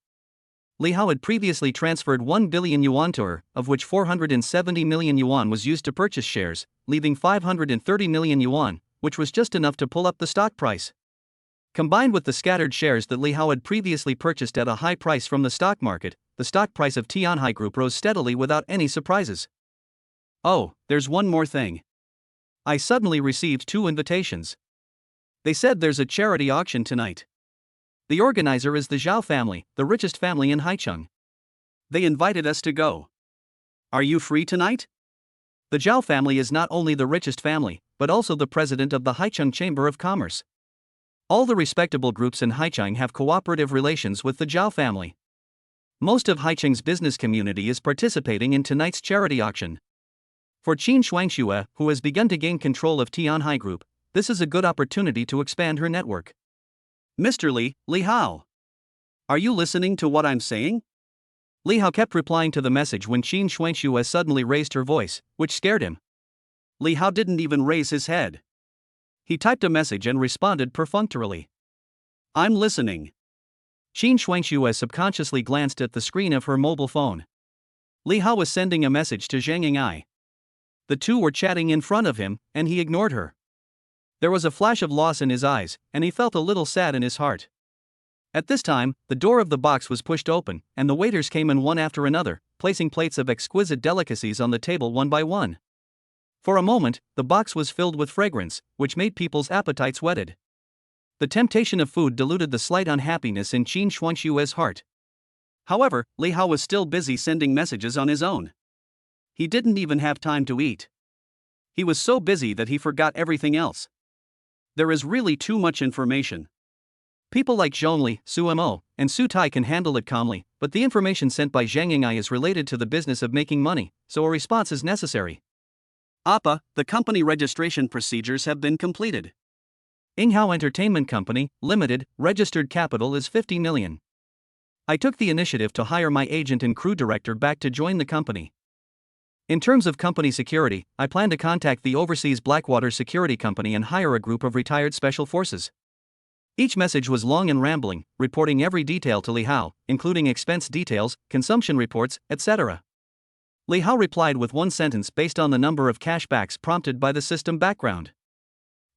A: Li Hao had previously transferred 1 billion yuan to her, of which 470 million yuan was used to purchase shares, leaving 530 million yuan, which was just enough to pull up the stock price. Combined with the scattered shares that Li Hao had previously purchased at a high price from the stock market, the stock price of Tianhai Group rose steadily without any surprises. Oh, there's one more thing. I suddenly received 2 invitations. They said there's a charity auction tonight. The organizer is the Zhao family, the richest family in Haicheng. They invited us to go. Are you free tonight? The Zhao family is not only the richest family, but also the president of the Haicheng Chamber of Commerce. All the respectable groups in Haicheng have cooperative relations with the Zhao family. Most of Haicheng's business community is participating in tonight's charity auction. For Qin Shuangxue, who has begun to gain control of Tianhai Group, this is a good opportunity to expand her network. Mr. Li Hao. Are you listening to what I'm saying? Li Hao kept replying to the message when Qin Shuangxue suddenly raised her voice, which scared him. Li Hao didn't even raise his head. He typed a message and responded perfunctorily. I'm listening. Qin Shuangxue subconsciously glanced at the screen of her mobile phone. Li Hao was sending a message to Zhang Ying'ai. The two were chatting in front of him, and he ignored her. There was a flash of loss in his eyes, and he felt a little sad in his heart. At this time, the door of the box was pushed open, and the waiters came in one after another, placing plates of exquisite delicacies on the table one by one. For a moment, the box was filled with fragrance, which made people's appetites whetted. The temptation of food diluted the slight unhappiness in Qin Shuangxue's heart. However, Li Hao was still busy sending messages on his own. He didn't even have time to eat. He was so busy that he forgot everything else. There is really too much information. People like Zhongli, Su Mo, and Su Tai can handle it calmly, but the information sent by Zhang Ying'ai is related to the business of making money, so a response is necessary. Appa, the company registration procedures have been completed. Yinghao Entertainment Company, Limited, registered capital is 50 million. I took the initiative to hire my agent and crew director back to join the company. In terms of company security, I plan to contact the overseas Blackwater Security Company and hire a group of retired special forces. Each message was long and rambling, reporting every detail to Li Hao, including expense details, consumption reports, etc. Li Hao replied with one sentence based on the number of cashbacks prompted by the system background.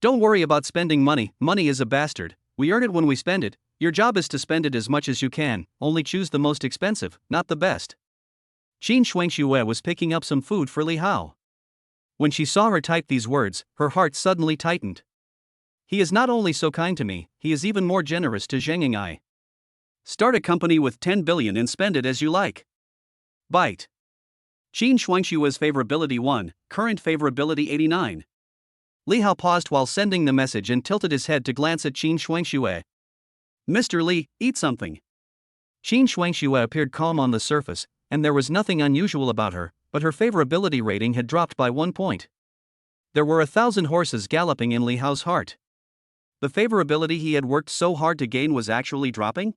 A: Don't worry about spending money, money is a bastard, we earn it when we spend it, your job is to spend it as much as you can, only choose the most expensive, not the best. Qin Shuangxue was picking up some food for Li Hao. When she saw her type these words, her heart suddenly tightened. He is not only so kind to me, he is even more generous to Zhang Ying'ai. Start a company with 10 billion and spend it as you like. Bite. Qin Shuangxue's favorability 1, current favorability 89. Li Hao paused while sending the message and tilted his head to glance at Qin Shuangxue. Mr. Li, eat something. Qin Shuangxue appeared calm on the surface, and there was nothing unusual about her, but her favorability rating had dropped by 1 point. There were 1,000 horses galloping in Li Hao's heart. The favorability he had worked so hard to gain was actually dropping?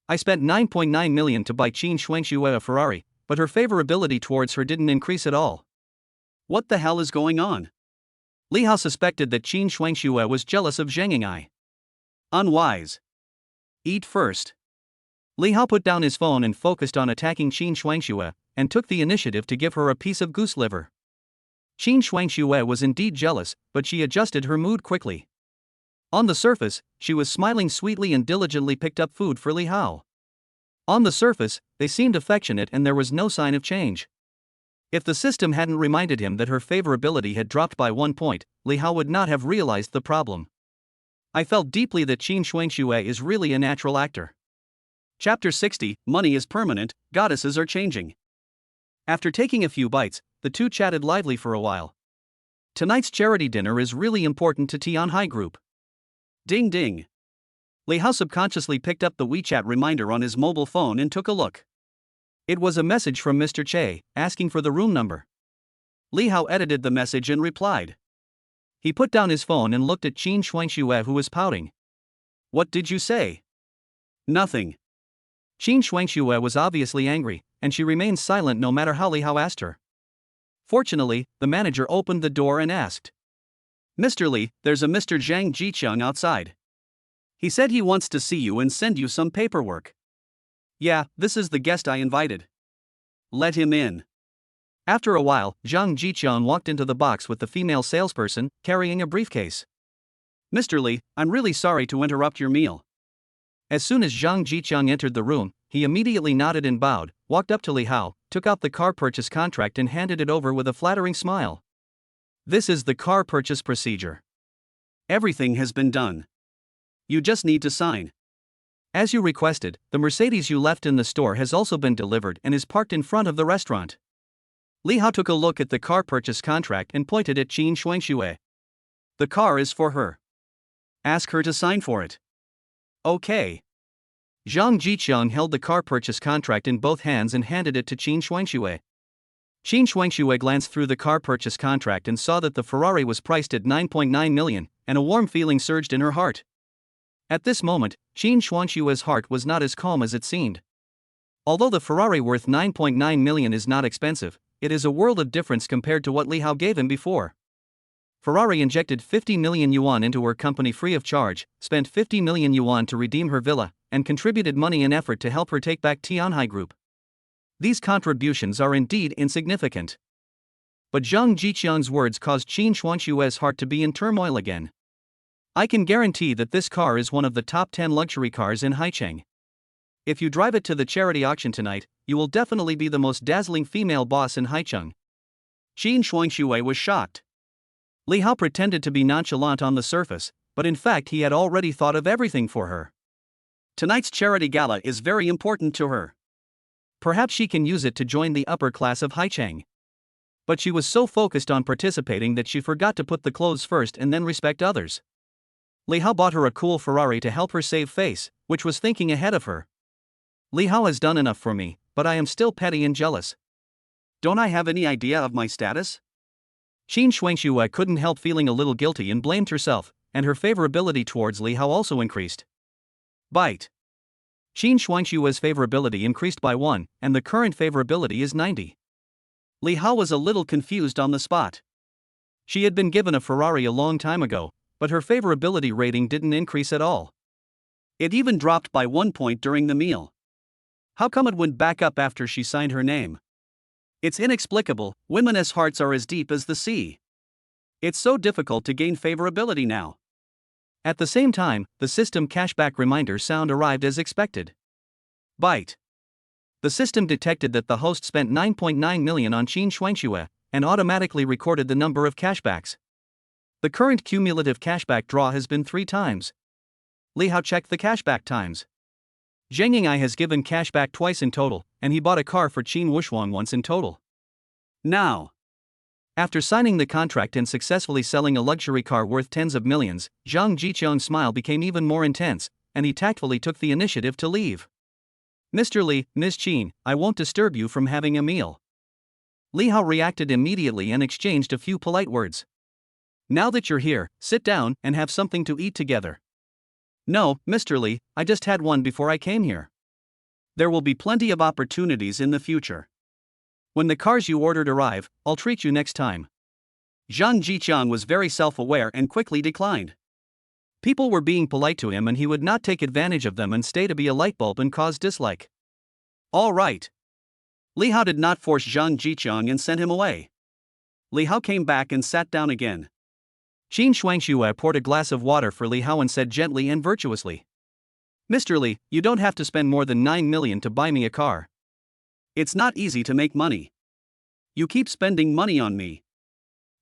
A: I spent 9.9 million to buy Qin Shuangxue a Ferrari, but her favorability towards her didn't increase at all. What the hell is going on? Li Hao suspected that Qin Shuangxue was jealous of Zhang Ying'ai. Unwise. Eat first. Li Hao put down his phone and focused on attacking Qin Shuangxue, and took the initiative to give her a piece of goose liver. Qin Shuangxue was indeed jealous, but she adjusted her mood quickly. On the surface, she was smiling sweetly and diligently picked up food for Li Hao. On the surface, they seemed affectionate and there was no sign of change. If the system hadn't reminded him that her favorability had dropped by 1 point, Li Hao would not have realized the problem. I felt deeply that Qin Shuangxue is really a natural actor. Chapter 60, Money is Permanent, Goddesses Are Changing. After taking a few bites, the two chatted lively for a while. Tonight's charity dinner is really important to Tianhai Group. Ding ding. Li Hao subconsciously picked up the WeChat reminder on his mobile phone and took a look. It was a message from Mr. Che, asking for the room number. Li Hao edited the message and replied. He put down his phone and looked at Qin Shuangxue, who was pouting. What did you say? Nothing. Qin Shuangxue was obviously angry, and she remained silent no matter how Li Hao asked her. Fortunately, the manager opened the door and asked. Mr. Li, there's a Mr. Zhang Jiqiang outside. He said he wants to see you and send you some paperwork. Yeah, this is the guest I invited. Let him in. After a while, Zhang Jiqiang walked into the box with the female salesperson, carrying a briefcase. Mr. Li, I'm really sorry to interrupt your meal. As soon as Zhang Jiqiang entered the room, he immediately nodded and bowed, walked up to Li Hao, took out the car purchase contract and handed it over with a flattering smile. This is the car purchase procedure. Everything has been done. You just need to sign. As you requested, the Mercedes you left in the store has also been delivered and is parked in front of the restaurant. Li Hao took a look at the car purchase contract and pointed at Qin Shuangxue. The car is for her. Ask her to sign for it. Okay. Zhang Jiqiang held the car purchase contract in both hands and handed it to Qin Shuangxue. Qin Shuangxue glanced through the car purchase contract and saw that the Ferrari was priced at 9.9 million, and a warm feeling surged in her heart. At this moment, Qin Shuangxue's heart was not as calm as it seemed. Although the Ferrari worth 9.9 million is not expensive, it is a world of difference compared to what Li Hao gave him before. Ferrari injected 50 million yuan into her company free of charge, spent 50 million yuan to redeem her villa, and contributed money and effort to help her take back Tianhai Group. These contributions are indeed insignificant. But Zhang Jiqiang's words caused Qin Shuangxue's heart to be in turmoil again. I can guarantee that this car is one of the top 10 luxury cars in Haicheng. If you drive it to the charity auction tonight, you will definitely be the most dazzling female boss in Haicheng. Qin Shuangxue was shocked. Li Hao pretended to be nonchalant on the surface, but in fact he had already thought of everything for her. Tonight's charity gala is very important to her. Perhaps she can use it to join the upper class of Haicheng. But she was so focused on participating that she forgot to put the clothes first and then respect others. Li Hao bought her a cool Ferrari to help her save face, which was thinking ahead of her. Li Hao has done enough for me, but I am still petty and jealous. Don't I have any idea of my status? Qin Shuangxue couldn't help feeling a little guilty and blamed herself, and her favorability towards Li Hao also increased. Bite. Qin Shuangxue's favorability increased by 1, and the current favorability is 90. Li Hao was a little confused on the spot. She had been given a Ferrari a long time ago, but her favorability rating didn't increase at all. It even dropped by 1 point during the meal. How come it went back up after she signed her name? It's inexplicable. Women's hearts are as deep as the sea. It's so difficult to gain favorability now. At the same time, the system cashback reminder sound arrived as expected. Bite. The system detected that the host spent 9.9 million on Qin Shuangxue, and automatically recorded the number of cashbacks. The current cumulative cashback draw has been 3 times. Li Hao checked the cashback times. Zheng Ying'ai has given cashback twice in total, and he bought a car for Qin Wushuang once in total. Now, after signing the contract and successfully selling a luxury car worth tens of millions, Zhang Jiqiang's smile became even more intense, and he tactfully took the initiative to leave. Mr. Li, Ms. Qin, I won't disturb you from having a meal. Li Hao reacted immediately and exchanged a few polite words. Now that you're here, sit down and have something to eat together. No, Mr. Li, I just had one before I came here. There will be plenty of opportunities in the future. When the cars you ordered arrive, I'll treat you next time. Zhang Jiqiang was very self-aware and quickly declined. People were being polite to him and he would not take advantage of them and stay to be a light bulb and cause dislike. All right. Li Hao did not force Zhang Jiqiang and sent him away. Li Hao came back and sat down again. Qin Shuangxue poured a glass of water for Li Hao and said gently and virtuously, Mr. Li, you don't have to spend more than 9 million to buy me a car. It's not easy to make money. You keep spending money on me.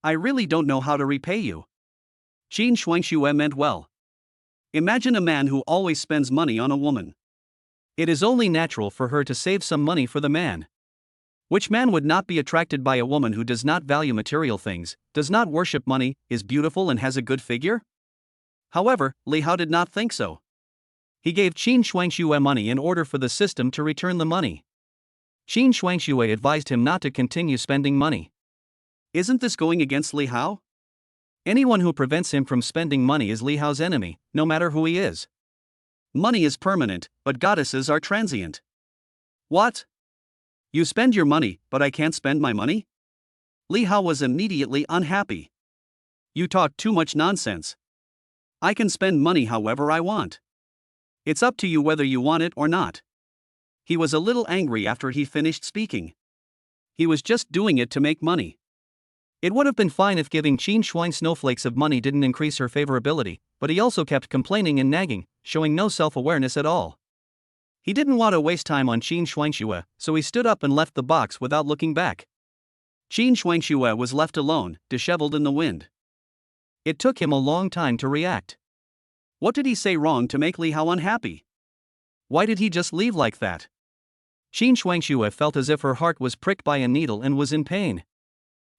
A: I really don't know how to repay you. Qin Shuangxue meant well. Imagine a man who always spends money on a woman. It is only natural for her to save some money for the man. Which man would not be attracted by a woman who does not value material things, does not worship money, is beautiful and has a good figure? However, Li Hao did not think so. He gave Qin Shuangxue money in order for the system to return the money. Qin Shuangxue advised him not to continue spending money. Isn't this going against Li Hao? Anyone who prevents him from spending money is Li Hao's enemy, no matter who he is. Money is permanent, but goddesses are transient. What? You spend your money, but I can't spend my money? Li Hao was immediately unhappy. You talk too much nonsense. I can spend money however I want. It's up to you whether you want it or not. He was a little angry after he finished speaking. He was just doing it to make money. It would have been fine if giving Qin Shuang snowflakes of money didn't increase her favorability, but he also kept complaining and nagging, showing no self-awareness at all. He didn't want to waste time on Qin Shuangxue, so he stood up and left the box without looking back. Qin Shuangxue was left alone, disheveled in the wind. It took him a long time to react. What did he say wrong to make Li Hao unhappy? Why did he just leave like that? Qin Shuangxue felt as if her heart was pricked by a needle and was in pain.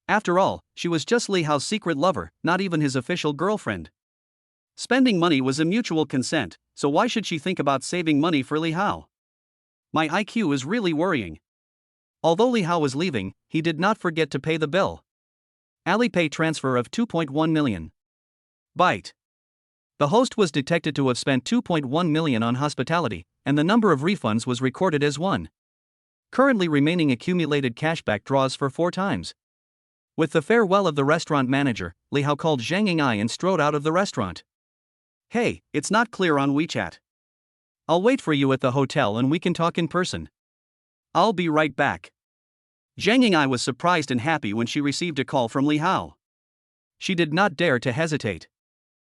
A: After all, she was just Li Hao's secret lover, not even his official girlfriend. Spending money was a mutual consent, so why should she think about saving money for Li Hao? My IQ is really worrying. Although Li Hao was leaving, he did not forget to pay the bill. Alipay transfer of 2.1 million. Byte. The host was detected to have spent 2.1 million on hospitality, and the number of refunds was recorded as 1. Currently remaining accumulated cashback draws for 4 times. With the farewell of the restaurant manager, Li Hao called Zhang Ying'ai and strode out of the restaurant. Hey, it's not clear on WeChat. I'll wait for you at the hotel and we can talk in person. I'll be right back. Zhang Ying'ai was surprised and happy when she received a call from Li Hao. She did not dare to hesitate.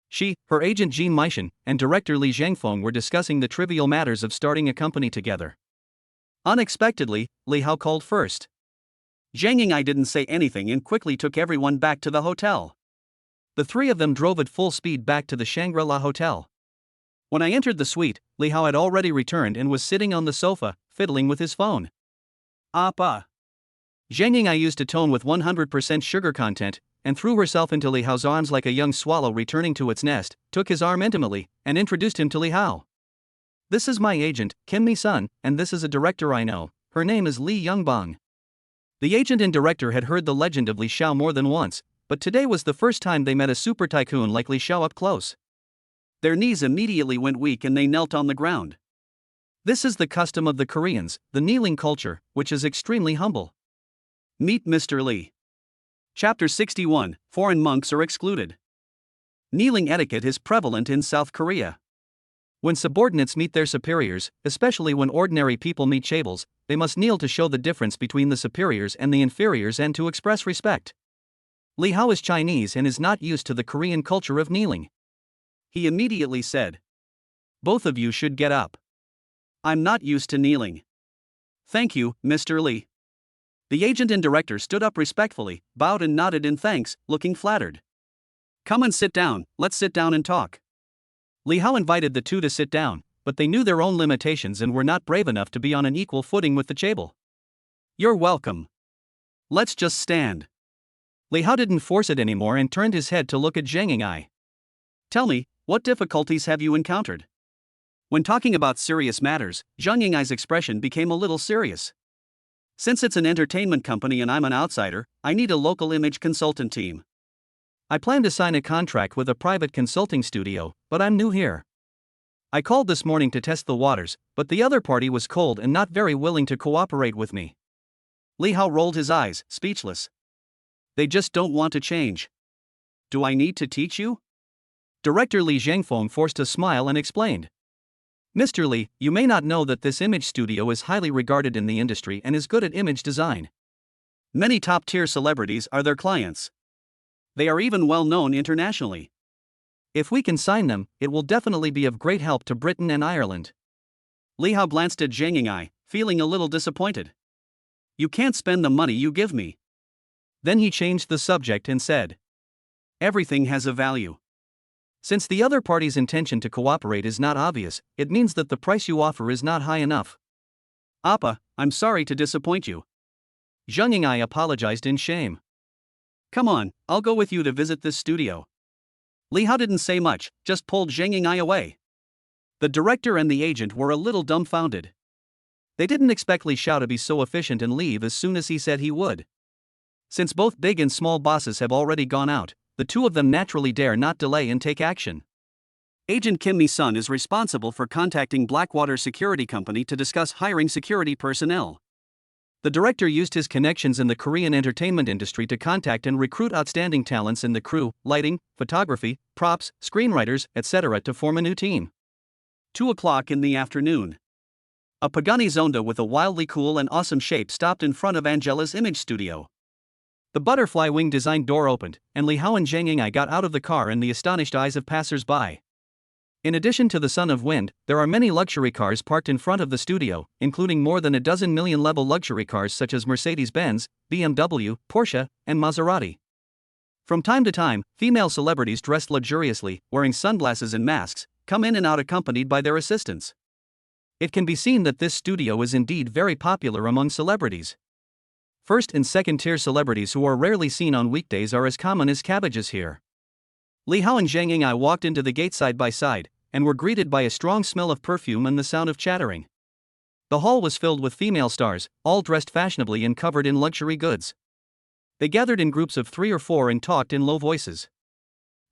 A: She, her agent Jean Meishan, and director Li Zhangfeng were discussing the trivial matters of starting a company together. Unexpectedly, Li Hao called first. Zhang Ying'ai didn't say anything and quickly took everyone back to the hotel. The 3 of them drove at full speed back to the Shangri-La Hotel. When I entered the suite, Li Hao had already returned and was sitting on the sofa, fiddling with his phone. Appa. Zhang Ying'ai used a tone with 100% sugar content, and threw herself into Li Hao's arms like a young swallow returning to its nest, took his arm intimately, and introduced him to Li Hao. This is my agent, Kim Mi-sun, and this is a director I know, her name is Li Youngbang. The agent and director had heard the legend of Li Xiao more than once, but today was the first time they met a super tycoon like Li Xiao up close. Their knees immediately went weak and they knelt on the ground. This is the custom of the Koreans, the kneeling culture, which is extremely humble. Meet Mr. Li. Chapter 61, Foreign Monks are excluded. Kneeling etiquette is prevalent in South Korea. When subordinates meet their superiors, especially when ordinary people meet chaebols, they must kneel to show the difference between the superiors and the inferiors and to express respect. Li Hao is Chinese and is not used to the Korean culture of kneeling. He immediately said, "Both of you should get up. I'm not used to kneeling." "Thank you, Mr. Li." The agent and director stood up respectfully, bowed and nodded in thanks, looking flattered. "Come and sit down, let's sit down and talk." Li Hao invited the 2 to sit down, but they knew their own limitations and were not brave enough to be on an equal footing with the chaebol. "You're welcome. Let's just stand." Li Hao didn't force it anymore and turned his head to look at Zhang Ying'ai. "Tell me, what difficulties have you encountered?" When talking about serious matters, Zhang Ying'ai's expression became a little serious. "Since it's an entertainment company and I'm an outsider, I need a local image consultant team. I plan to sign a contract with a private consulting studio, but I'm new here. I called this morning to test the waters, but the other party was cold and not very willing to cooperate with me." Li Hao rolled his eyes, speechless. "They just don't want to change. Do I need to teach you?" Director Li Zhangfeng forced a smile and explained. "Mr. Li, you may not know that this image studio is highly regarded in the industry and is good at image design. Many top-tier celebrities are their clients. They are even well known internationally. If we can sign them, it will definitely be of great help to Britain and Ireland." Li Hao glanced at Zhang Ying'ai, feeling a little disappointed. "You can't spend the money you give me." Then he changed the subject and said, "Everything has a value. Since the other party's intention to cooperate is not obvious, it means that the price you offer is not high enough." "Appa, I'm sorry to disappoint you." Zhang Ying'ai apologized in shame. "Come on, I'll go with you to visit this studio." Li Hao didn't say much, just pulled Zhang Ying'ai away. The director and the agent were a little dumbfounded. They didn't expect Li Xiao to be so efficient and leave as soon as he said he would. Since both big and small bosses have already gone out, the 2 of them naturally dare not delay and take action. Agent Kim Mi-sun is responsible for contacting Blackwater Security Company to discuss hiring security personnel. The director used his connections in the Korean entertainment industry to contact and recruit outstanding talents in the crew, lighting, photography, props, screenwriters, etc. to form a new team. 2 o'clock in the afternoon. A Pagani Zonda with a wildly cool and awesome shape stopped in front of Angela's image studio. The butterfly wing designed door opened, and Li Hao and Zhang Ying'ai got out of the car in the astonished eyes of passers-by. In addition to the Son of Wind, there are many luxury cars parked in front of the studio, including more than a dozen million-level luxury cars such as Mercedes-Benz, BMW, Porsche, and Maserati. From time to time, female celebrities dressed luxuriously, wearing sunglasses and masks, come in and out accompanied by their assistants. It can be seen that this studio is indeed very popular among celebrities. First and second-tier celebrities who are rarely seen on weekdays are as common as cabbages here. Li Hao and Zhang Ying'ai walked into the gate side by side, and were greeted by a strong smell of perfume and the sound of chattering. The hall was filled with female stars, all dressed fashionably and covered in luxury goods. They gathered in groups of 3 or 4 and talked in low voices.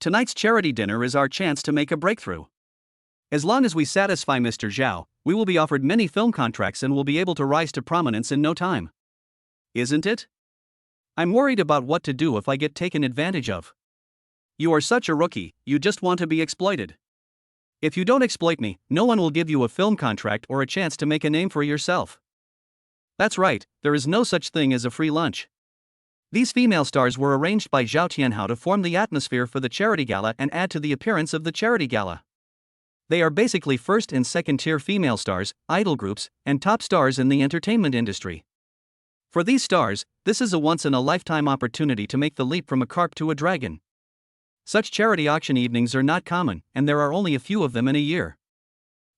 A: Tonight's charity dinner is our chance to make a breakthrough. As long as we satisfy Mr. Zhao, we will be offered many film contracts and will be able to rise to prominence in no time. Isn't it? I'm worried about what to do if I get taken advantage of. You are such a rookie, you just want to be exploited. If you don't exploit me, no one will give you a film contract or a chance to make a name for yourself. That's right, there is no such thing as a free lunch. These female stars were arranged by Zhao Tianhao to form the atmosphere for the charity gala and add to the appearance of the charity gala. They are basically first and second tier female stars, idol groups, and top stars in the entertainment industry. For these stars, this is a once-in-a-lifetime opportunity to make the leap from a carp to a dragon. Such charity auction evenings are not common, and there are only a few of them in a year.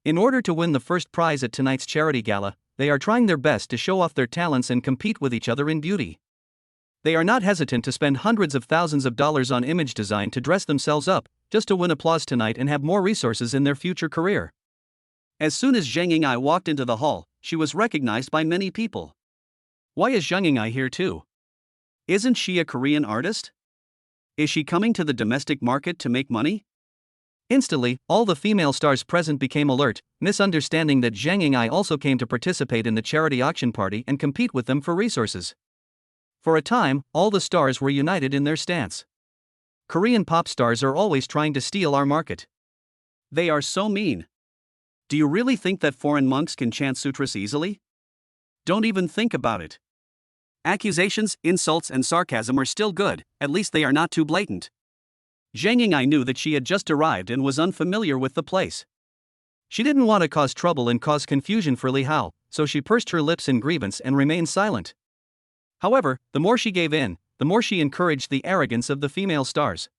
A: In order to win the first prize at tonight's charity gala, they are trying their best to show off their talents and compete with each other in beauty. They are not hesitant to spend hundreds of thousands of dollars on image design to dress themselves up, just to win applause tonight and have more resources in their future career. As soon as Zhang Ying'ai walked into the hall, she was recognized by many people. Why is Zhang Ying'ai here too? Isn't she a Korean artist? Is she coming to the domestic market to make money? Instantly, all the female stars present became alert, misunderstanding that Zhang Ying'ai also came to participate in the charity auction party and compete with them for resources. For a time, all the stars were united in their stance. Korean pop stars are always trying to steal our market. They are so mean. Do you really think that foreign monks can chant sutras easily? Don't even think about it. Accusations, insults, and sarcasm are still good, at least they are not too blatant. Zhang Ying'ai knew that she had just arrived and was unfamiliar with the place. She didn't want to cause trouble and cause confusion for Li Hao, so she pursed her lips in grievance and remained silent. However, the more she gave in, the more she encouraged the arrogance of the female stars.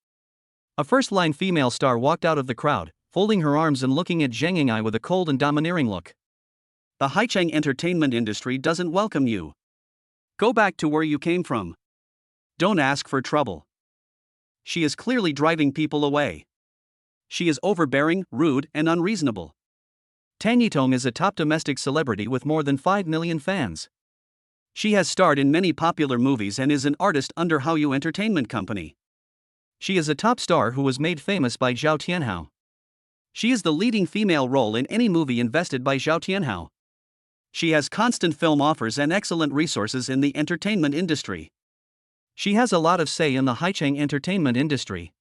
A: A first-line female star walked out of the crowd, folding her arms and looking at Zhang Ying'ai with a cold and domineering look. The Haicheng entertainment industry doesn't welcome you. Go back to where you came from. Don't ask for trouble. She is clearly driving people away. She is overbearing, rude, and unreasonable. Tang Yitong is a top domestic celebrity with more than 5 million fans. She has starred in many popular movies and is an artist under Haoyu Entertainment Company. She is a top star who was made famous by Zhao Tianhao. She is the leading female role in any movie invested by Zhao Tianhao. She has constant film offers and excellent resources in the entertainment industry. She has a lot of say in the Haicheng entertainment industry.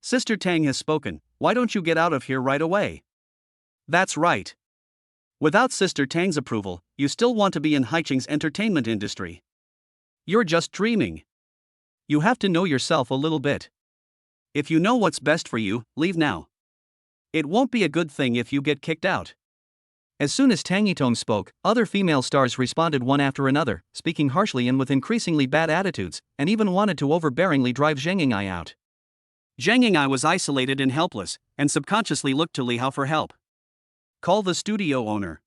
A: Sister Tang has spoken, why don't you get out of here right away? That's right. Without Sister Tang's approval, you still want to be in Haicheng's entertainment industry. You're just dreaming. You have to know yourself a little bit. If you know what's best for you, leave now. It won't be a good thing if you get kicked out. As soon as Tang Yitong spoke, other female stars responded one after another, speaking harshly and with increasingly bad attitudes, and even wanted to overbearingly drive Zhang Ying'ai out. Zhang Ying'ai was isolated and helpless, and subconsciously looked to Li Hao for help. Call the studio owner.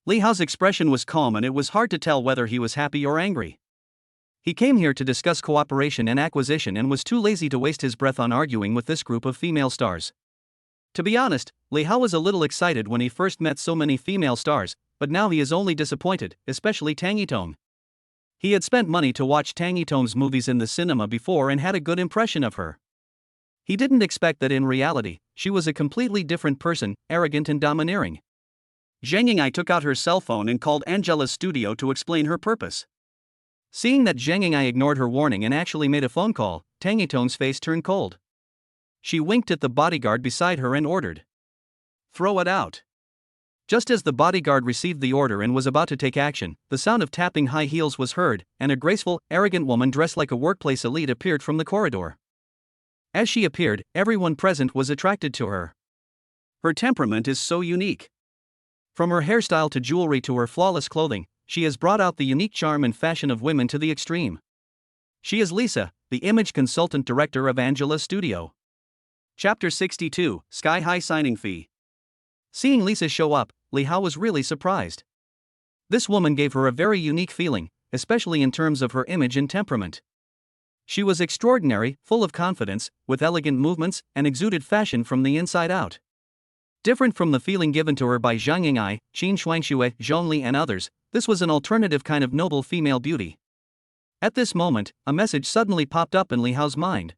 A: Li Hao's expression was calm and it was hard to tell whether he was happy or angry. He came here to discuss cooperation and acquisition and was too lazy to waste his breath on arguing with this group of female stars. To be honest, Li Hao was a little excited when he first met so many female stars, but now he is only disappointed, especially Tang Yitong. He had spent money to watch Tang Yitong's movies in the cinema before and had a good impression of her. He didn't expect that in reality, she was a completely different person, arrogant and domineering. Zhang Ying'ai took out her cell phone and called Angela's studio to explain her purpose. Seeing that Zhang Ying'ai ignored her warning and actually made a phone call, Tang Yitong's face turned cold. She winked at the bodyguard beside her and ordered, "Throw it out." Just as the bodyguard received the order and was about to take action, the sound of tapping high heels was heard, and a graceful, arrogant woman dressed like a workplace elite appeared from the corridor. As she appeared, everyone present was attracted to her. Her temperament is so unique. From her hairstyle to jewelry to her flawless clothing, she has brought out the unique charm and fashion of women to the extreme. She is Lisa, the image consultant director of Angela's studio. Chapter 62, Sky High Signing Fee. Seeing Lisa show up, Li Hao was really surprised. This woman gave her a very unique feeling, especially in terms of her image and temperament. She was extraordinary, full of confidence, with elegant movements, and exuded fashion from the inside out. Different from the feeling given to her by Zhang Ying'ai, Qin Shuangxue, Zhongli and others, this was an alternative kind of noble female beauty. At this moment, a message suddenly popped up in Li Hao's mind.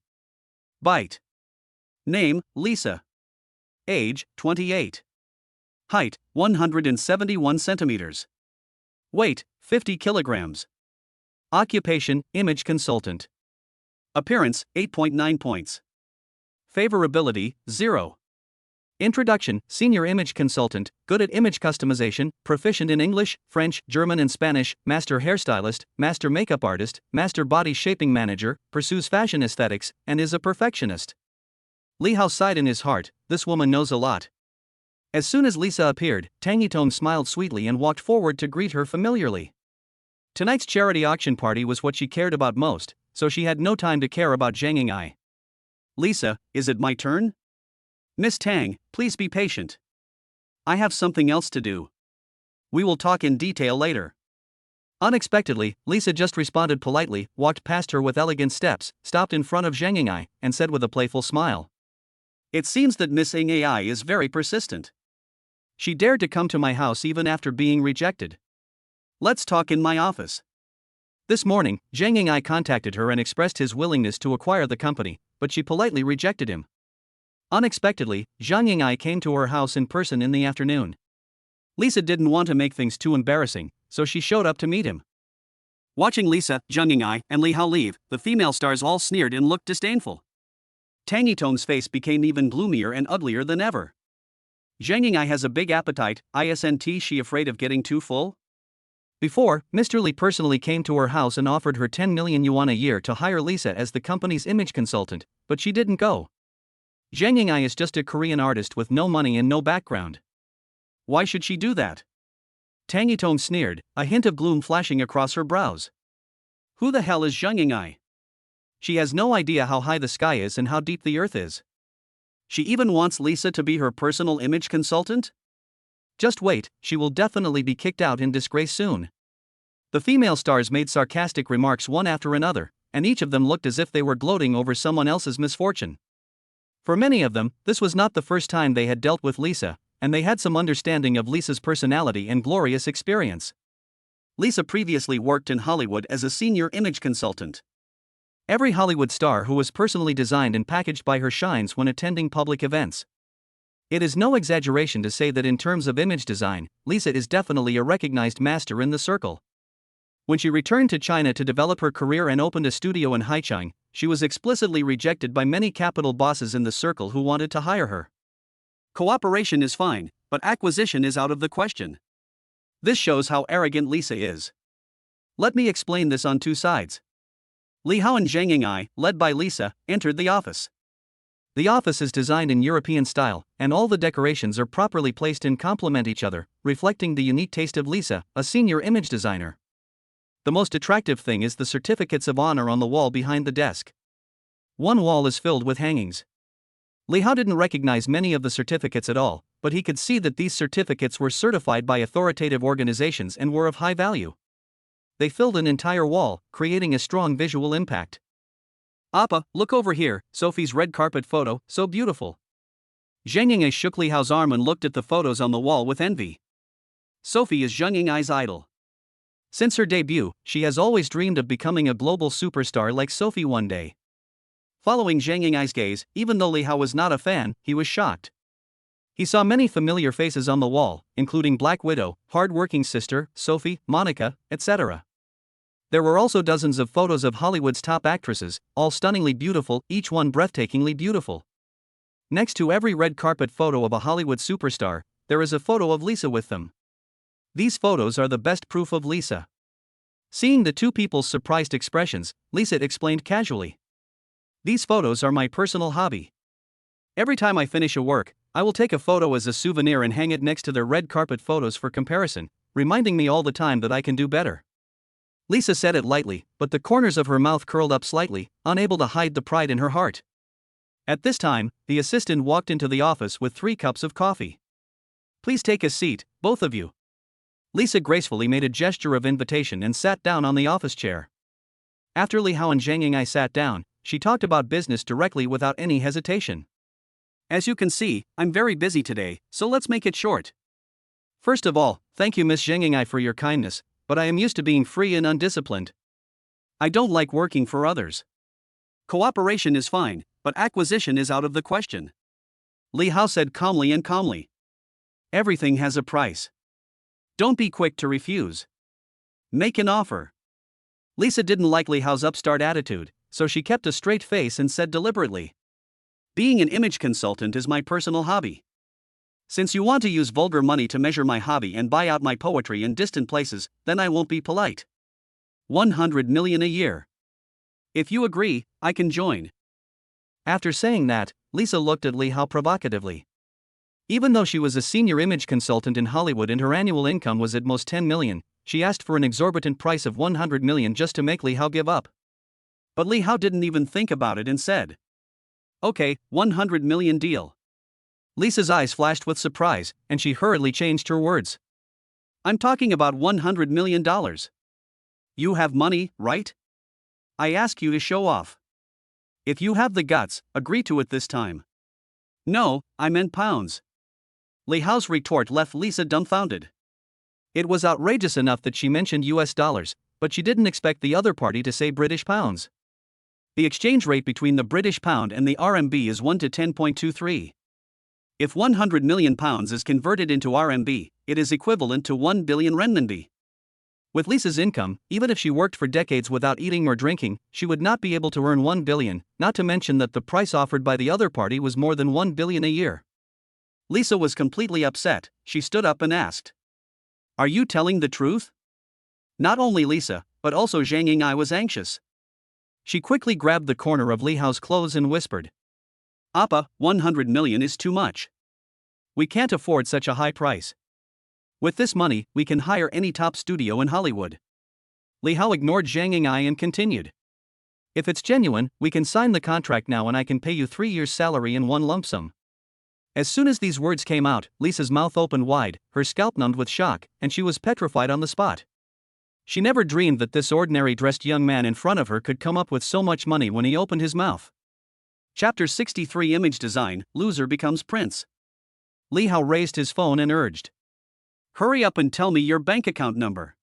A: Byte. Name, Lisa. Age, 28. Height, 171 centimeters. Weight, 50 kilograms. Occupation, image consultant. Appearance, 8.9 points. Favorability, 0. Introduction, senior image consultant, good at image customization, proficient in English, French, German and Spanish, master hairstylist, master makeup artist, master body shaping manager, pursues fashion aesthetics, and is a perfectionist. Li Hao sighed in his heart, this woman knows a lot. As soon as Lisa appeared, Tang Yitong smiled sweetly and walked forward to greet her familiarly. Tonight's charity auction party was what she cared about most, so she had no time to care about Zhang Ying'ai. Lisa, is it my turn? Miss Tang, please be patient. I have something else to do. We will talk in detail later. Unexpectedly, Lisa just responded politely, walked past her with elegant steps, stopped in front of Zhang Ying'ai, and said with a playful smile. It seems that Miss Ying'ai is very persistent. She dared to come to my house even after being rejected. Let's talk in my office. This morning, Zhang Ying'ai contacted her and expressed his willingness to acquire the company, but she politely rejected him. Unexpectedly, Zhang Ying'ai came to her house in person in the afternoon. Lisa didn't want to make things too embarrassing, so she showed up to meet him. Watching Lisa, Zhang Ying'ai, and Li Hao leave, the female stars all sneered and looked disdainful. Tang Yitong's face became even gloomier and uglier than ever. Zhang Ying'ai has a big appetite, isn't she afraid of getting too full? Before, Mr. Li personally came to her house and offered her 10 million yuan a year to hire Lisa as the company's image consultant, but she didn't go. Zhang Ying'ai is just a Korean artist with no money and no background. Why should she do that? Tang Yitong sneered, a hint of gloom flashing across her brows. Who the hell is Zhang Ying'ai? She has no idea how high the sky is and how deep the earth is. She even wants Lisa to be her personal image consultant? Just wait, she will definitely be kicked out in disgrace soon. The female stars made sarcastic remarks one after another, and each of them looked as if they were gloating over someone else's misfortune. For many of them, this was not the first time they had dealt with Lisa, and they had some understanding of Lisa's personality and glorious experience. Lisa previously worked in Hollywood as a senior image consultant. Every Hollywood star who was personally designed and packaged by her shines when attending public events. It is no exaggeration to say that in terms of image design, Lisa is definitely a recognized master in the circle. When she returned to China to develop her career and opened a studio in Haicheng, she was explicitly rejected by many capital bosses in the circle who wanted to hire her. Cooperation is fine, but acquisition is out of the question. This shows how arrogant Lisa is. Let me explain this on two sides. Li Hao and Zhang Ying'ai, led by Lisa, entered the office. The office is designed in European style, and all the decorations are properly placed and complement each other, reflecting the unique taste of Lisa, a senior image designer. The most attractive thing is the certificates of honor on the wall behind the desk. One wall is filled with hangings. Li Hao didn't recognize many of the certificates at all, but he could see that these certificates were certified by authoritative organizations and were of high value. They filled an entire wall, creating a strong visual impact. Appa, look over here, Sophie's red carpet photo, so beautiful. Zhang Ying'ai shook Li Hao's arm and looked at the photos on the wall with envy. Sophie is Zhang Ying'ai's idol. Since her debut, she has always dreamed of becoming a global superstar like Sophie one day. Following Zhang Ying'ai's gaze, even though Li Hao was not a fan, he was shocked. He saw many familiar faces on the wall, including Black Widow, Hard-Working Sister, Sophie, Monica, etc. There were also dozens of photos of Hollywood's top actresses, all stunningly beautiful, each one breathtakingly beautiful. Next to every red carpet photo of a Hollywood superstar, there is a photo of Lisa with them. These photos are the best proof of Lisa. Seeing the two people's surprised expressions, Lisa explained casually. These photos are my personal hobby. Every time I finish a work, I will take a photo as a souvenir and hang it next to their red carpet photos for comparison, reminding me all the time that I can do better. Lisa said it lightly, but the corners of her mouth curled up slightly, unable to hide the pride in her heart. At this time, the assistant walked into the office with 3 cups of coffee. Please take a seat, both of you. Lisa gracefully made a gesture of invitation and sat down on the office chair. After Li Hao and Zhang Ying'ai sat down, she talked about business directly without any hesitation. As you can see, I'm very busy today, so let's make it short. First of all, thank you Miss Zhang Ying'ai for your kindness, but I am used to being free and undisciplined. I don't like working for others. Cooperation is fine, but acquisition is out of the question. Li Hao said calmly. Everything has a price. Don't be quick to refuse. Make an offer. Lisa didn't like Li Hao's upstart attitude, so she kept a straight face and said deliberately, being an image consultant is my personal hobby. Since you want to use vulgar money to measure my hobby and buy out my poetry in distant places, then I won't be polite. 100 million a year. If you agree, I can join. After saying that, Lisa looked at Li Hao provocatively. Even though she was a senior image consultant in Hollywood and her annual income was at most 10 million, she asked for an exorbitant price of 100 million just to make Li Hao give up. But Li Hao didn't even think about it and said, okay, 100 million deal. Lisa's eyes flashed with surprise, and she hurriedly changed her words. I'm talking about $100 million. You have money, right? I ask you to show off. If you have the guts, agree to it this time. No, I meant pounds. Li Hao's retort left Lisa dumbfounded. It was outrageous enough that she mentioned US dollars, but she didn't expect the other party to say British pounds. The exchange rate between the British pound and the RMB is 1 to 10.23. If 100 million pounds is converted into RMB, it is equivalent to 1 billion renminbi. With Lisa's income, even if she worked for decades without eating or drinking, she would not be able to earn 1 billion, not to mention that the price offered by the other party was more than 1 billion a year. Lisa was completely upset. She stood up and asked, are you telling the truth? Not only Lisa, but also Zhang Ying'ai was anxious. She quickly grabbed the corner of Li Hao's clothes and whispered, Appa, 100 million is too much. We can't afford such a high price. With this money, we can hire any top studio in Hollywood. Li Hao ignored Zhang Ying'ai and continued. If it's genuine, we can sign the contract now and I can pay you 3 years' salary in one lump sum. As soon as these words came out, Lisa's mouth opened wide, her scalp numbed with shock, and she was petrified on the spot. She never dreamed that this ordinary dressed young man in front of her could come up with so much money when he opened his mouth. Chapter 63 Image Design, Loser Becomes Prince. Li Hao raised his phone and urged. Hurry up and tell me your bank account number.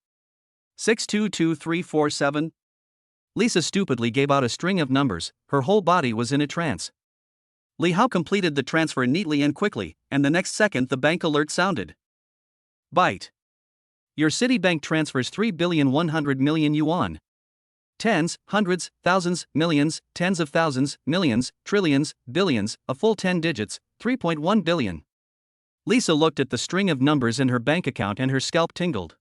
A: 622347. Lisa stupidly gave out a string of numbers, her whole body was in a trance. Li Hao completed the transfer neatly and quickly, and the next second the bank alert sounded. Byte. Your Citibank transfers 3,100 million yuan. Tens, hundreds, thousands, millions, tens of thousands, millions, trillions, billions, a full 10 digits, 3.1 billion. Lisa looked at the string of numbers in her bank account and her scalp tingled.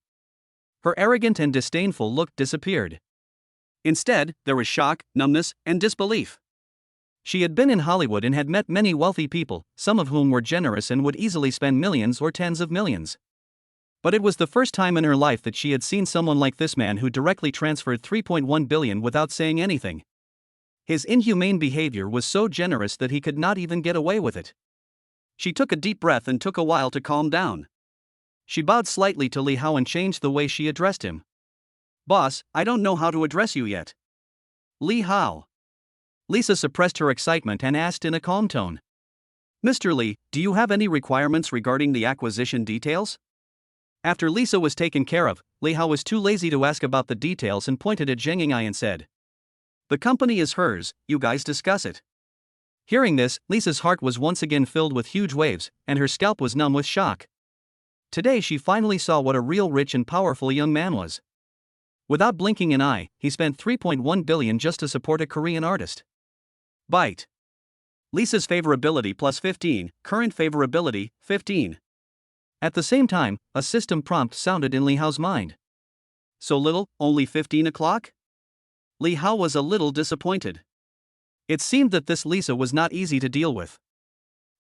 A: Her arrogant and disdainful look disappeared. Instead, there was shock, numbness, and disbelief. She had been in Hollywood and had met many wealthy people, some of whom were generous and would easily spend millions or tens of millions. But it was the first time in her life that she had seen someone like this man who directly transferred 3.1 billion without saying anything. His inhumane behavior was so generous that he could not even get away with it. She took a deep breath and took a while to calm down. She bowed slightly to Li Hao and changed the way she addressed him. Boss, I don't know how to address you yet. Li Hao. Lisa suppressed her excitement and asked in a calm tone. Mr. Li, do you have any requirements regarding the acquisition details? After Lisa was taken care of, Li Hao was too lazy to ask about the details and pointed at Zhang Ying'ai and said, the company is hers, you guys discuss it. Hearing this, Lisa's heart was once again filled with huge waves, and her scalp was numb with shock. Today she finally saw what a real rich and powerful young man was. Without blinking an eye, he spent 3.1 billion just to support a Korean artist. Byte. Lisa's favorability plus 15, current favorability, 15. At the same time, a system prompt sounded in Li Hao's mind. So little, only 15 o'clock? Li Hao was a little disappointed. It seemed that this Lisa was not easy to deal with.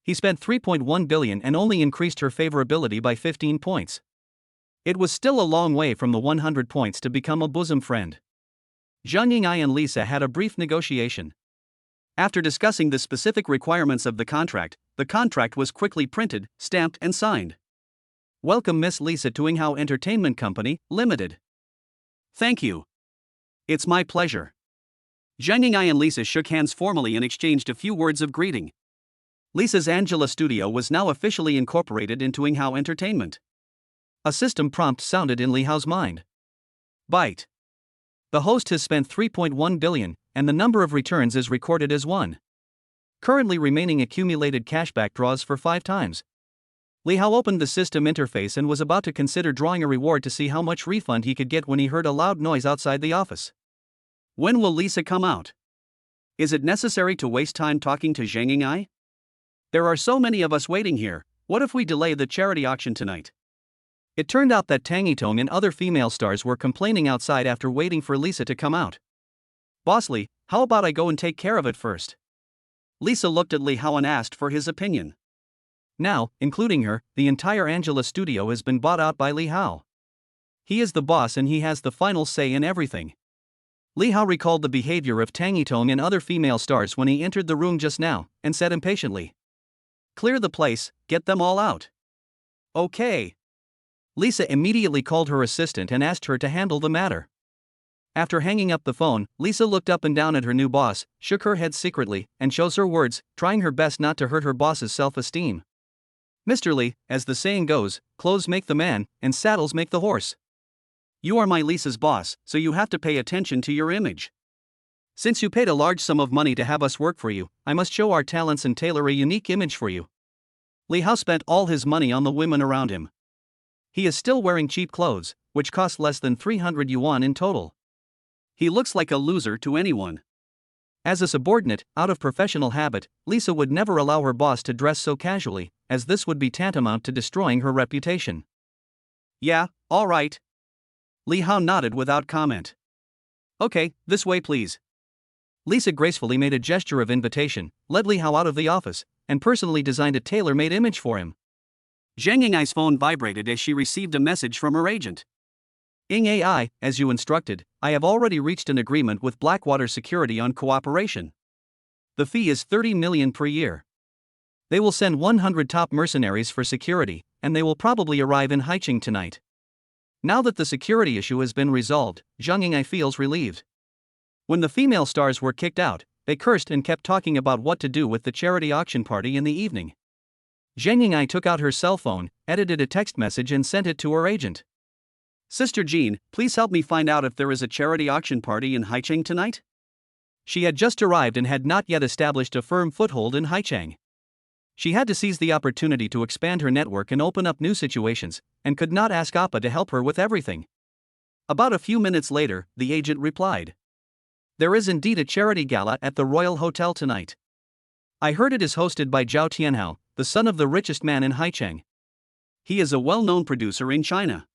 A: He spent 3.1 billion and only increased her favorability by 15 points. It was still a long way from the 100 points to become a bosom friend. Zhang Ying'ai and Lisa had a brief negotiation. After discussing the specific requirements of the contract was quickly printed, stamped and signed. Welcome Miss Lisa to Yinghao Entertainment Company, Limited. Thank you. It's my pleasure. Zhang Ying'ai and Lisa shook hands formally and exchanged a few words of greeting. Lisa's Angela studio was now officially incorporated into Yinghao Entertainment. A system prompt sounded in Li Hao's mind. Byte. The host has spent 3.1 billion, and the number of returns is recorded as 1. Currently remaining accumulated cashback draws for 5 times. Li Hao opened the system interface and was about to consider drawing a reward to see how much refund he could get when he heard a loud noise outside the office. When will Lisa come out? Is it necessary to waste time talking to Zhang Ying'ai? There are so many of us waiting here, what if we delay the charity auction tonight? It turned out that Tang Yitong and other female stars were complaining outside after waiting for Lisa to come out. Boss Li, how about I go and take care of it first? Lisa looked at Li Hao and asked for his opinion. Now, including her, the entire Angela studio has been bought out by Li Hao. He is the boss and he has the final say in everything. Li Hao recalled the behavior of Tang Yitong and other female stars when he entered the room just now, and said impatiently, "Clear the place, get them all out." Okay. Lisa immediately called her assistant and asked her to handle the matter. After hanging up the phone, Lisa looked up and down at her new boss, shook her head secretly, and chose her words, trying her best not to hurt her boss's self-esteem. "Mr. Li, as the saying goes, clothes make the man, and saddles make the horse. You are my Lisa's boss, so you have to pay attention to your image. Since you paid a large sum of money to have us work for you, I must show our talents and tailor a unique image for you." Li Hao spent all his money on the women around him. He is still wearing cheap clothes, which cost less than 300 yuan in total. He looks like a loser to anyone. As a subordinate, out of professional habit, Lisa would never allow her boss to dress so casually, as this would be tantamount to destroying her reputation. "Yeah, all right." Li Hao nodded without comment. "Okay, this way please." Lisa gracefully made a gesture of invitation, led Li Hao out of the office, and personally designed a tailor-made image for him. Zhang Ying'ai's phone vibrated as she received a message from her agent. "Ying AI, as you instructed, I have already reached an agreement with Blackwater Security on cooperation. The fee is 30 million per year. They will send 100 top mercenaries for security, and they will probably arrive in Haicheng tonight." Now that the security issue has been resolved, Zhang Ying'ai feels relieved. When the female stars were kicked out, they cursed and kept talking about what to do with the charity auction party in the evening. Zhang Ying'ai took out her cell phone, edited a text message and sent it to her agent. "Sister Jean, please help me find out if there is a charity auction party in Haicheng tonight?" She had just arrived and had not yet established a firm foothold in Haicheng. She had to seize the opportunity to expand her network and open up new situations, and could not ask Appa to help her with everything. About a few minutes later, the agent replied, "There is indeed a charity gala at the Royal Hotel tonight. I heard it is hosted by Zhao Tianhao, the son of the richest man in Haicheng. He is a well-known producer in China.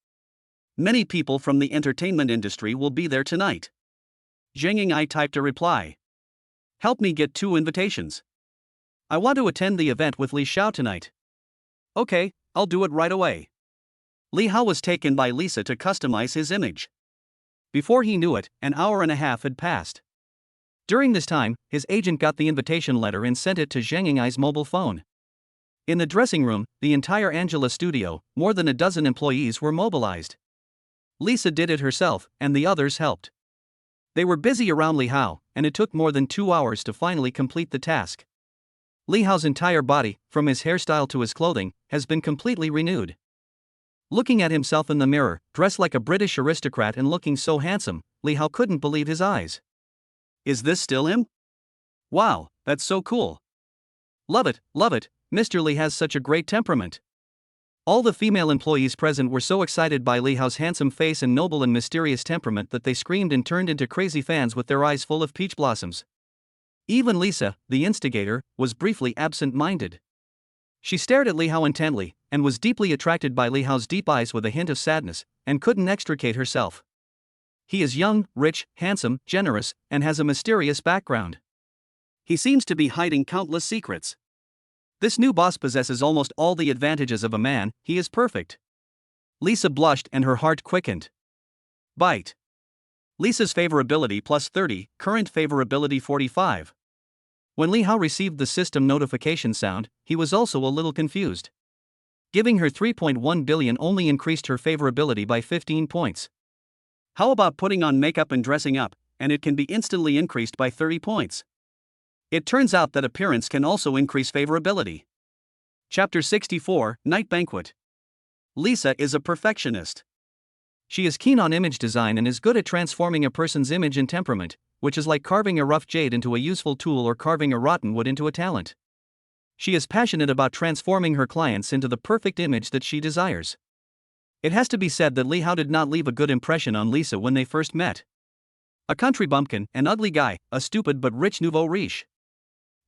A: Many people from the entertainment industry will be there tonight." Zhang Ying'ai typed a reply. "Help me get 2 invitations. I want to attend the event with Li Xiao tonight." "Okay, I'll do it right away." Li Hao was taken by Lisa to customize his image. Before he knew it, an hour and a half had passed. During this time, his agent got the invitation letter and sent it to Zhang Ying'ai's mobile phone. In the dressing room, the entire Angela studio, more than a dozen employees were mobilized. Lisa did it herself, and the others helped. They were busy around Li Hao, and it took more than 2 hours to finally complete the task. Li Hao's entire body, from his hairstyle to his clothing, has been completely renewed. Looking at himself in the mirror, dressed like a British aristocrat and looking so handsome, Li Hao couldn't believe his eyes. Is this still him? Wow, that's so cool. Love it, Mr. Li has such a great temperament. All the female employees present were so excited by Li Hao's handsome face and noble and mysterious temperament that they screamed and turned into crazy fans with their eyes full of peach blossoms. Even Lisa, the instigator, was briefly absent-minded. She stared at Li Hao intently, and was deeply attracted by Li Hao's deep eyes with a hint of sadness, and couldn't extricate herself. He is young, rich, handsome, generous, and has a mysterious background. He seems to be hiding countless secrets. This new boss possesses almost all the advantages of a man, he is perfect. Lisa blushed and her heart quickened. Byte. Lisa's favorability plus 30, current favorability 45. When Li Hao received the system notification sound, he was also a little confused. Giving her 3.1 billion only increased her favorability by 15 points. How about putting on makeup and dressing up, and it can be instantly increased by 30 points. It turns out that appearance can also increase favorability. Chapter 64, Night Banquet. Lisa is a perfectionist. She is keen on image design and is good at transforming a person's image and temperament, which is like carving a rough jade into a useful tool or carving a rotten wood into a talent. She is passionate about transforming her clients into the perfect image that she desires. It has to be said that Li Hao did not leave a good impression on Lisa when they first met. A country bumpkin, an ugly guy, a stupid but rich nouveau riche.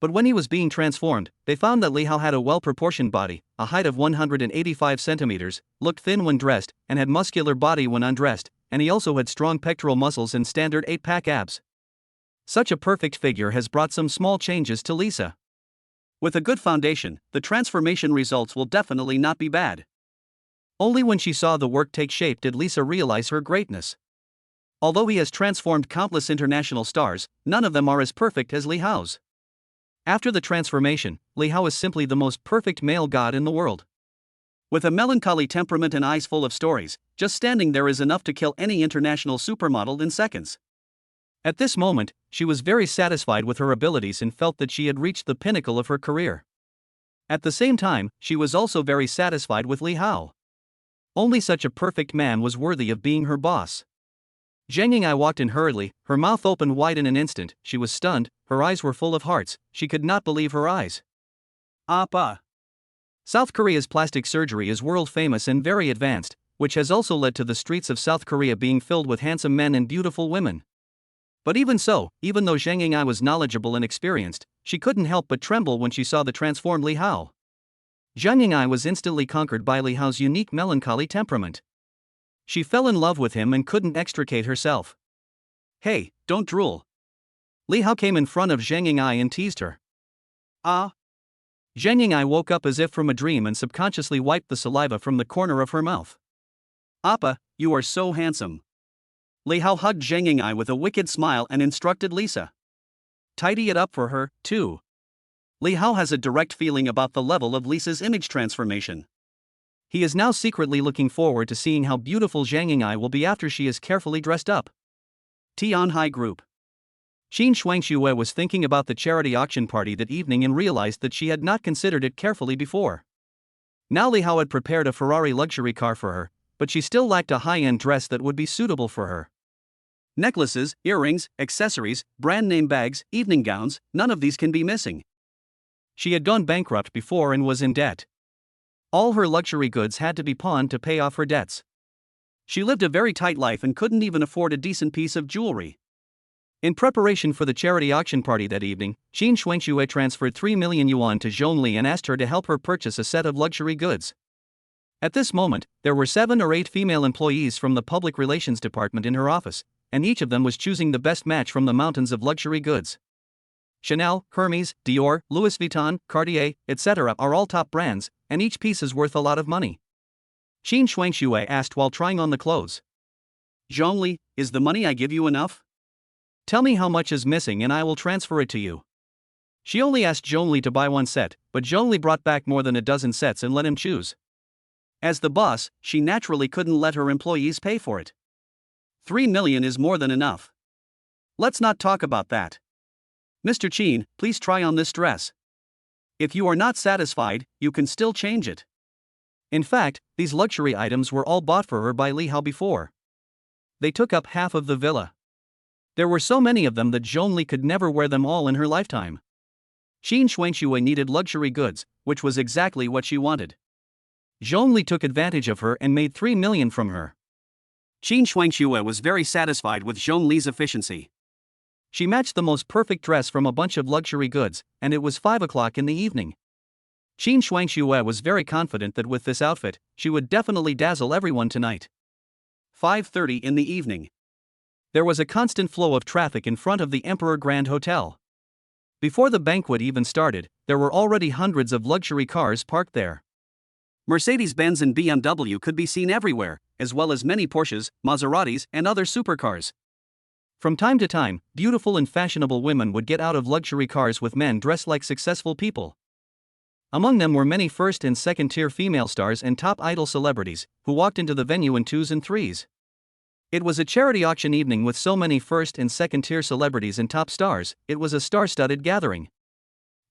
A: But when he was being transformed, they found that Li Hao had a well-proportioned body, a height of 185 centimeters, looked thin when dressed, and had muscular body when undressed, and he also had strong pectoral muscles and standard 8-pack abs. Such a perfect figure has brought some small changes to Lisa. With a good foundation, the transformation results will definitely not be bad. Only when she saw the work take shape did Lisa realize her greatness. Although he has transformed countless international stars, none of them are as perfect as Li Hao's. After the transformation, Li Hao is simply the most perfect male god in the world. With a melancholy temperament and eyes full of stories, just standing there is enough to kill any international supermodel in seconds. At this moment, she was very satisfied with her abilities and felt that she had reached the pinnacle of her career. At the same time, she was also very satisfied with Li Hao. Only such a perfect man was worthy of being her boss. Zhang Ying'ai walked in hurriedly, her mouth opened wide in an instant. She was stunned, her eyes were full of hearts, she could not believe her eyes. Appa. South Korea's plastic surgery is world famous and very advanced, which has also led to the streets of South Korea being filled with handsome men and beautiful women. But even so, even though Zhang Ying'ai was knowledgeable and experienced, she couldn't help but tremble when she saw the transformed Li Hao. Zhang Ying'ai was instantly conquered by Li Hao's unique melancholy temperament. She fell in love with him and couldn't extricate herself. Hey, don't drool. Li Hao came in front of Zhang Ying'ai and teased her. Ah. Zhang Ying'ai woke up as if from a dream and subconsciously wiped the saliva from the corner of her mouth. Appa, you are so handsome. Li Hao hugged Zhang Ying'ai with a wicked smile and instructed Lisa. Tidy it up for her, too. Li Hao has a direct feeling about the level of Lisa's image transformation. He is now secretly looking forward to seeing how beautiful Zhang Ying'ai will be after she is carefully dressed up. Tianhai Group. Xin Shuangxue was thinking about the charity auction party that evening and realized that she had not considered it carefully before. Now Li Hao had prepared a Ferrari luxury car for her, but she still lacked a high-end dress that would be suitable for her. Necklaces, earrings, accessories, brand-name bags, evening gowns, none of these can be missing. She had gone bankrupt before and was in debt. All her luxury goods had to be pawned to pay off her debts. She lived a very tight life and couldn't even afford a decent piece of jewelry. In preparation for the charity auction party that evening, Xin Shuangxue transferred 3 million yuan to Zhongli and asked her to help her purchase a set of luxury goods. At this moment, there were 7 or 8 female employees from the public relations department in her office, and each of them was choosing the best match from the mountains of luxury goods. Chanel, Hermes, Dior, Louis Vuitton, Cartier, etc. are all top brands, and each piece is worth a lot of money. Xin Shuangxue asked while trying on the clothes. Zhongli, is the money I give you enough? Tell me how much is missing and I will transfer it to you. She only asked Zhongli to buy 1 set, but Zhongli brought back more than a dozen sets and let him choose. As the boss, she naturally couldn't let her employees pay for it. 3 million is more than enough. Let's not talk about that. Mr. Qin, please try on this dress. If you are not satisfied, you can still change it. In fact, these luxury items were all bought for her by Li Hao before. They took up half of the villa. There were so many of them that Zhongli could never wear them all in her lifetime. Xin Shuangxue needed luxury goods, which was exactly what she wanted. Zhongli took advantage of her and made 3 million from her. Xin Shuangxue was very satisfied with Zhongli's efficiency. She matched the most perfect dress from a bunch of luxury goods, and it was 5 o'clock in the evening. Xin Shuangxue was very confident that with this outfit, she would definitely dazzle everyone tonight. 5:30 in the evening. There was a constant flow of traffic in front of the Emperor Grand Hotel. Before the banquet even started, there were already hundreds of luxury cars parked there. Mercedes-Benz and BMW could be seen everywhere, as well as many Porsches, Maseratis, and other supercars. From time to time, beautiful and fashionable women would get out of luxury cars with men dressed like successful people. Among them were many first- and second-tier female stars and top idol celebrities, who walked into the venue in 2s and 3s. It was a charity auction evening with so many first and second tier celebrities and top stars. It was a star-studded gathering.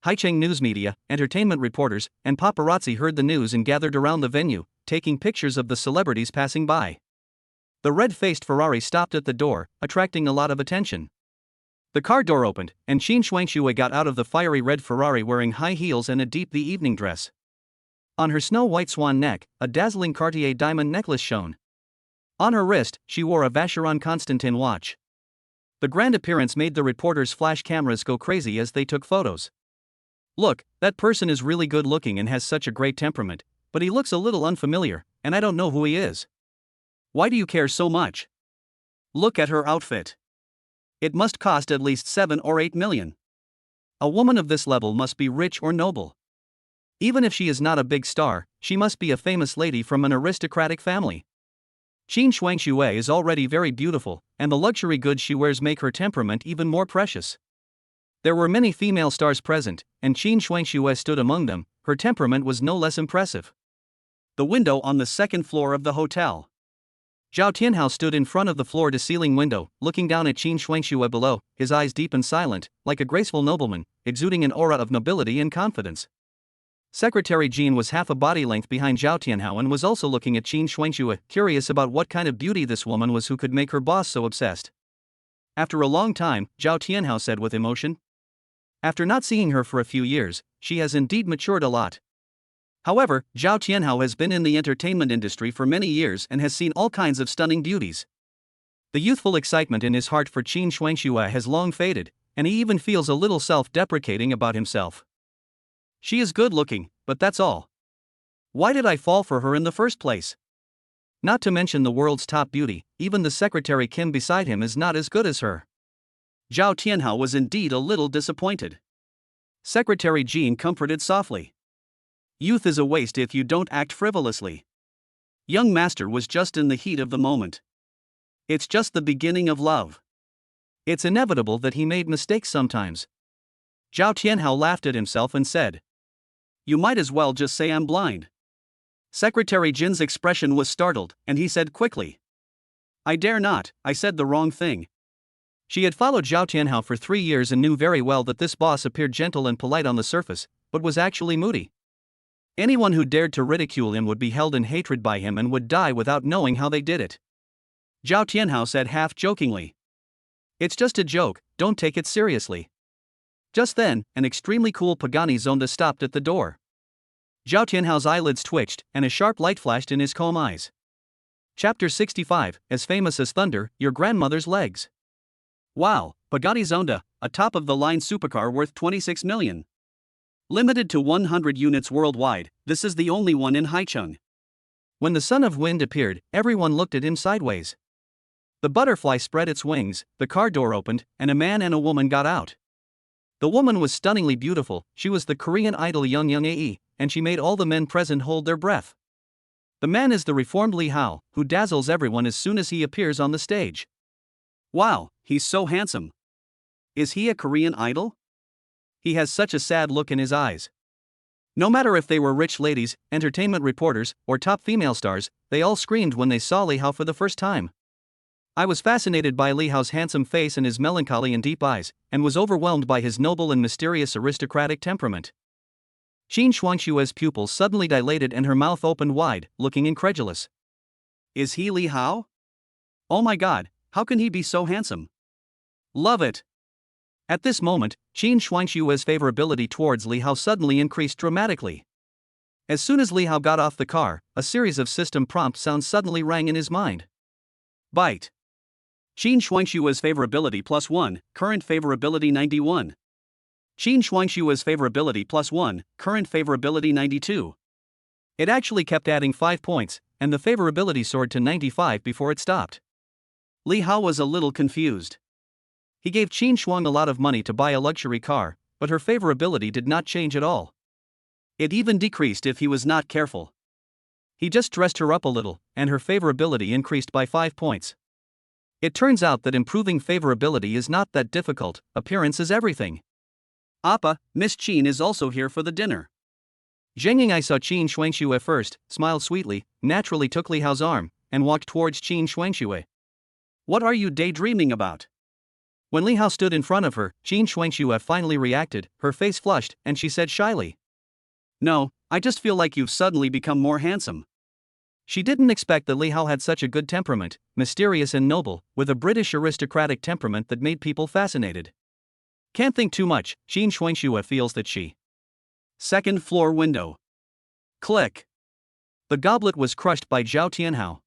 A: Haicheng news media, entertainment reporters, and paparazzi heard the news and gathered around the venue, taking pictures of the celebrities passing by. The red-faced Ferrari stopped at the door, attracting a lot of attention. The car door opened, and Qin Shuangxue got out of the fiery red Ferrari wearing high heels and a deep evening dress. On her snow-white swan neck, a dazzling Cartier diamond necklace shone. On her wrist, she wore a Vacheron Constantin watch. The grand appearance made the reporters' flash cameras go crazy as they took photos. "Look, that person is really good looking and has such a great temperament, but he looks a little unfamiliar, and I don't know who he is. Why do you care so much? Look at her outfit. It must cost at least 7 or 8 million. A woman of this level must be rich or noble. Even if she is not a big star, she must be a famous lady from an aristocratic family. Qin Shuangxue is already very beautiful, and the luxury goods she wears make her temperament even more precious." There were many female stars present, and Qin Shuangxue stood among them. Her temperament was no less impressive. The window on the second floor of the hotel. Zhao Tianhao stood in front of the floor-to-ceiling window, looking down at Qin Shuangxue below, his eyes deep and silent, like a graceful nobleman, exuding an aura of nobility and confidence. Secretary Jean was half a body length behind Zhao Tianhao and was also looking at Qin Shuangxue, curious about what kind of beauty this woman was who could make her boss so obsessed. After a long time, Zhao Tianhao said with emotion. After not seeing her for a few years, she has indeed matured a lot. However, Zhao Tianhao has been in the entertainment industry for many years and has seen all kinds of stunning beauties. The youthful excitement in his heart for Qin Shuangxue has long faded, and he even feels a little self-deprecating about himself. She is good-looking, but that's all. Why did I fall for her in the first place? Not to mention the world's top beauty, even the secretary Kim beside him is not as good as her. Zhao Tianhao was indeed a little disappointed. Secretary Jean comforted softly. Youth is a waste if you don't act frivolously. Young master was just in the heat of the moment. It's just the beginning of love. It's inevitable that he made mistakes sometimes. Zhao Tianhao laughed at himself and said, "You might as well just say I'm blind." Secretary Jin's expression was startled, and he said quickly, "I dare not, I said the wrong thing." She had followed Zhao Tianhao for 3 years and knew very well that this boss appeared gentle and polite on the surface, but was actually moody. Anyone who dared to ridicule him would be held in hatred by him and would die without knowing how they did it. Zhao Tianhao said half-jokingly, "It's just a joke, don't take it seriously." Just then, an extremely cool Pagani Zonda stopped at the door. Zhao Tianhao's eyelids twitched, and a sharp light flashed in his calm eyes. Chapter 65, As Famous as Thunder, Your Grandmother's Legs. Wow, Pagani Zonda, a top-of-the-line supercar worth 26 million. Limited to 100 units worldwide, this is the only one in Haicheng. When the Son of Wind appeared, everyone looked at him sideways. The butterfly spread its wings, the car door opened, and a man and a woman got out. The woman was stunningly beautiful, she was the Korean idol Young Ae, and she made all the men present hold their breath. The man is the reformed Li Hao, who dazzles everyone as soon as he appears on the stage. Wow, he's so handsome. Is he a Korean idol? He has such a sad look in his eyes. No matter if they were rich ladies, entertainment reporters, or top female stars, they all screamed when they saw Li Hao for the first time. I was fascinated by Li Hao's handsome face and his melancholy and deep eyes, and was overwhelmed by his noble and mysterious aristocratic temperament. Qin Shuangxue's pupils suddenly dilated and her mouth opened wide, looking incredulous. Is he Li Hao? Oh my god, how can he be so handsome? Love it! At this moment, Qin Shuangxue's favorability towards Li Hao suddenly increased dramatically. As soon as Li Hao got off the car, a series of system prompt sounds suddenly rang in his mind. Byte. Qin Shuangxue's favorability +1, current favorability 91. Qin Shuangxue's favorability +1, current favorability 92. It actually kept adding 5 points, and the favorability soared to 95 before it stopped. Li Hao was a little confused. He gave Qin Shuang a lot of money to buy a luxury car, but her favorability did not change at all. It even decreased if he was not careful. He just dressed her up a little, and her favorability increased by 5 points. It turns out that improving favorability is not that difficult, appearance is everything. Appa, Miss Qin is also here for the dinner. Zheng Ying'ai saw Qin Shuangxue first, smiled sweetly, naturally took Li Hao's arm, and walked towards Qin Shuangxue. What are you daydreaming about? When Li Hao stood in front of her, Qin Shuangxue finally reacted, her face flushed, and she said shyly, "No, I just feel like you've suddenly become more handsome." She didn't expect that Li Hao had such a good temperament, mysterious and noble, with a British aristocratic temperament that made people fascinated. Can't think too much, Qin Shuangxue feels that she. Second floor window. Click. The goblet was crushed by Zhao Tianhao.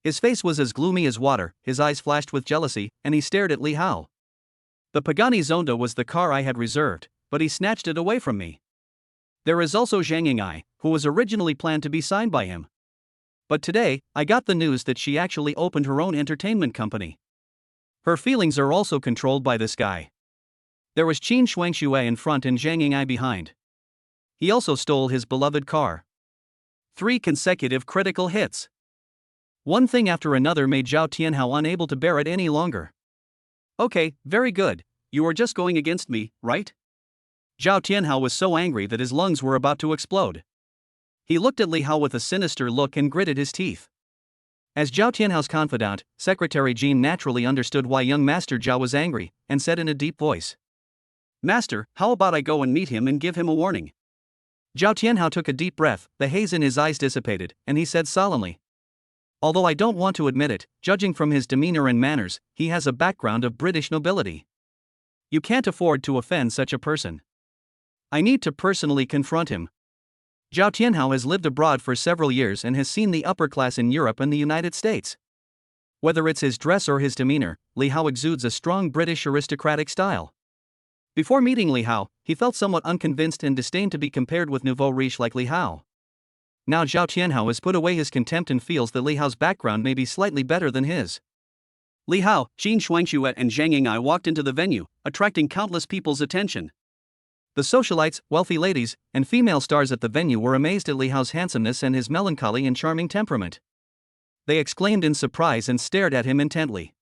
A: His face was as gloomy as water, his eyes flashed with jealousy, and he stared at Li Hao. The Pagani Zonda was the car I had reserved, but he snatched it away from me. There is also Zhang Ying'ai, who was originally planned to be signed by him. But today, I got the news that she actually opened her own entertainment company. Her feelings are also controlled by this guy. There was Qin Shuangxue in front and Zhang Ying'ai behind. He also stole his beloved car. 3 consecutive critical hits. One thing after another made Zhao Tianhao unable to bear it any longer. Okay, very good, you are just going against me, right? Zhao Tianhao was so angry that his lungs were about to explode. He looked at Li Hao with a sinister look and gritted his teeth. As Zhao Tianhao's confidant, Secretary Jean naturally understood why young Master Zhao was angry, and said in a deep voice, "Master, how about I go and meet him and give him a warning?" Zhao Tianhao took a deep breath, the haze in his eyes dissipated, and he said solemnly, "Although I don't want to admit it, judging from his demeanor and manners, he has a background of British nobility. You can't afford to offend such a person. I need to personally confront him." Zhao Tianhao has lived abroad for several years and has seen the upper class in Europe and the United States. Whether it's his dress or his demeanor, Li Hao exudes a strong British aristocratic style. Before meeting Li Hao, he felt somewhat unconvinced and disdained to be compared with nouveau riche like Li Hao. Now Zhao Tianhao has put away his contempt and feels that Li Hao's background may be slightly better than his. Li Hao, Qin Shuangxue and Zhang Ying'ai walked into the venue, attracting countless people's attention. The socialites, wealthy ladies, and female stars at the venue were amazed at Li Hao's handsomeness and his melancholy and charming temperament. They exclaimed in surprise and stared at him intently.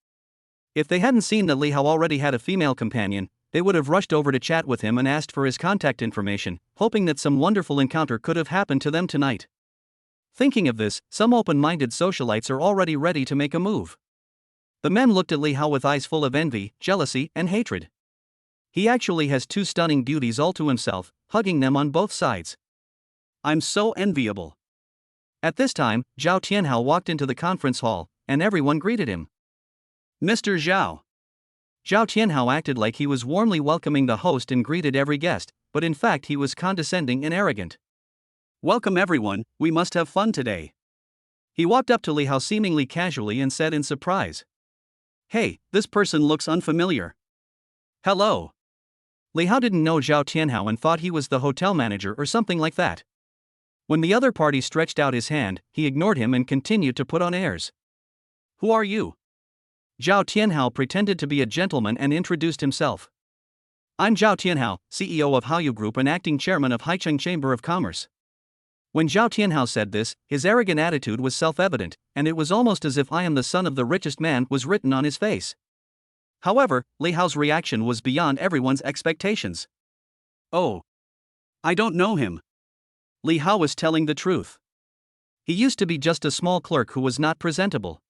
A: If they hadn't seen that Li Hao already had a female companion, they would have rushed over to chat with him and asked for his contact information, hoping that some wonderful encounter could have happened to them tonight. Thinking of this, some open-minded socialites are already ready to make a move. The men looked at Li Hao with eyes full of envy, jealousy, and hatred. He actually has 2 stunning beauties all to himself, hugging them on both sides. I'm so enviable. At this time, Zhao Tianhao walked into the conference hall, and everyone greeted him. "Mr. Zhao." Zhao Tianhao acted like he was warmly welcoming the host and greeted every guest, but in fact he was condescending and arrogant. "Welcome everyone, we must have fun today." He walked up to Li Hao seemingly casually and said in surprise, "Hey, this person looks unfamiliar." "Hello." Li Hao didn't know Zhao Tianhao and thought he was the hotel manager or something like that. When the other party stretched out his hand, he ignored him and continued to put on airs. "Who are you?" Zhao Tianhao pretended to be a gentleman and introduced himself. "I'm Zhao Tianhao, CEO of Haoyu Group and acting chairman of Haicheng Chamber of Commerce." When Zhao Tianhao said this, his arrogant attitude was self-evident, and it was almost as if "I am the son of the richest man" was written on his face. However, Li Hao's reaction was beyond everyone's expectations. "Oh. I don't know him." Li Hao was telling the truth. He used to be just a small clerk who was not presentable.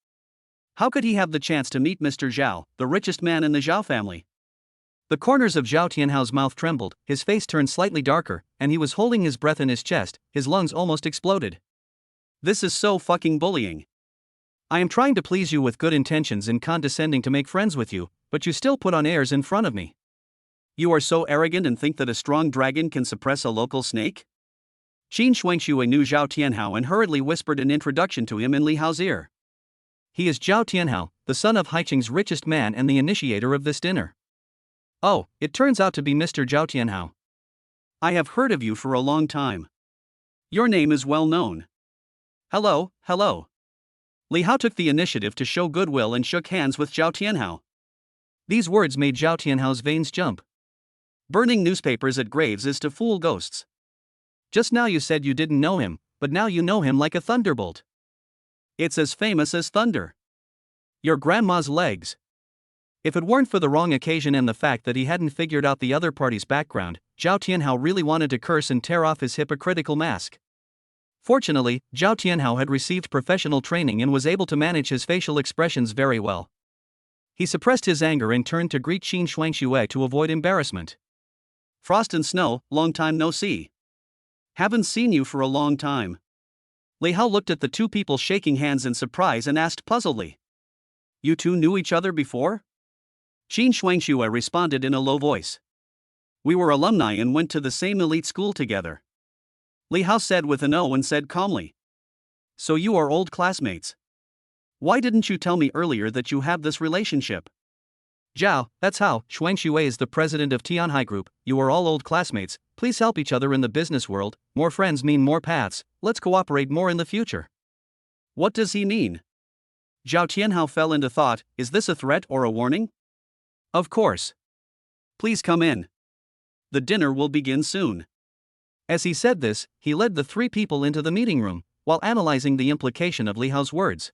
A: How could he have the chance to meet Mr. Zhao, the richest man in the Zhao family? The corners of Zhao Tianhao's mouth trembled, his face turned slightly darker, and he was holding his breath in his chest, his lungs almost exploded. "This is so fucking bullying. I am trying to please you with good intentions and condescending to make friends with you, but you still put on airs in front of me. You are so arrogant and think that a strong dragon can suppress a local snake?" Qin Shuangxue knew Zhao Tianhao and hurriedly whispered an introduction to him in Li Hao's ear. "He is Zhao Tianhao, the son of Haicheng's richest man and the initiator of this dinner." "Oh, it turns out to be Mr. Zhao Tianhao. I have heard of you for a long time. Your name is well known." "Hello, hello." Li Hao took the initiative to show goodwill and shook hands with Zhao Tianhao. These words made Zhao Tianhao's veins jump. Burning newspapers at graves is to fool ghosts. Just now you said you didn't know him, but now you know him like a thunderbolt. It's as famous as thunder. Your grandma's legs. If it weren't for the wrong occasion and the fact that he hadn't figured out the other party's background, Zhao Tianhao really wanted to curse and tear off his hypocritical mask. Fortunately, Zhao Tianhao had received professional training and was able to manage his facial expressions very well. He suppressed his anger and turned to greet Qin Shuangxue to avoid embarrassment. Frost and snow, long time no see. Haven't seen you for a long time. Li Hao looked at the two people shaking hands in surprise and asked puzzledly. You two knew each other before? Qin Shuangxue responded in a low voice. We were alumni and went to the same elite school together. Li Hao said with an O and said calmly. So you are old classmates. Why didn't you tell me earlier that you have this relationship? Zhao, that's how. Shuangxue is the president of Tianhai Group. You are all old classmates. Please help each other in the business world. More friends mean more paths. Let's cooperate more in the future. What does he mean? Zhao Tianhao fell into thought. Is this a threat or a warning? Of course. Please come in. The dinner will begin soon. As he said this, he led the three people into the meeting room, while analyzing the implication of Li Hao's words.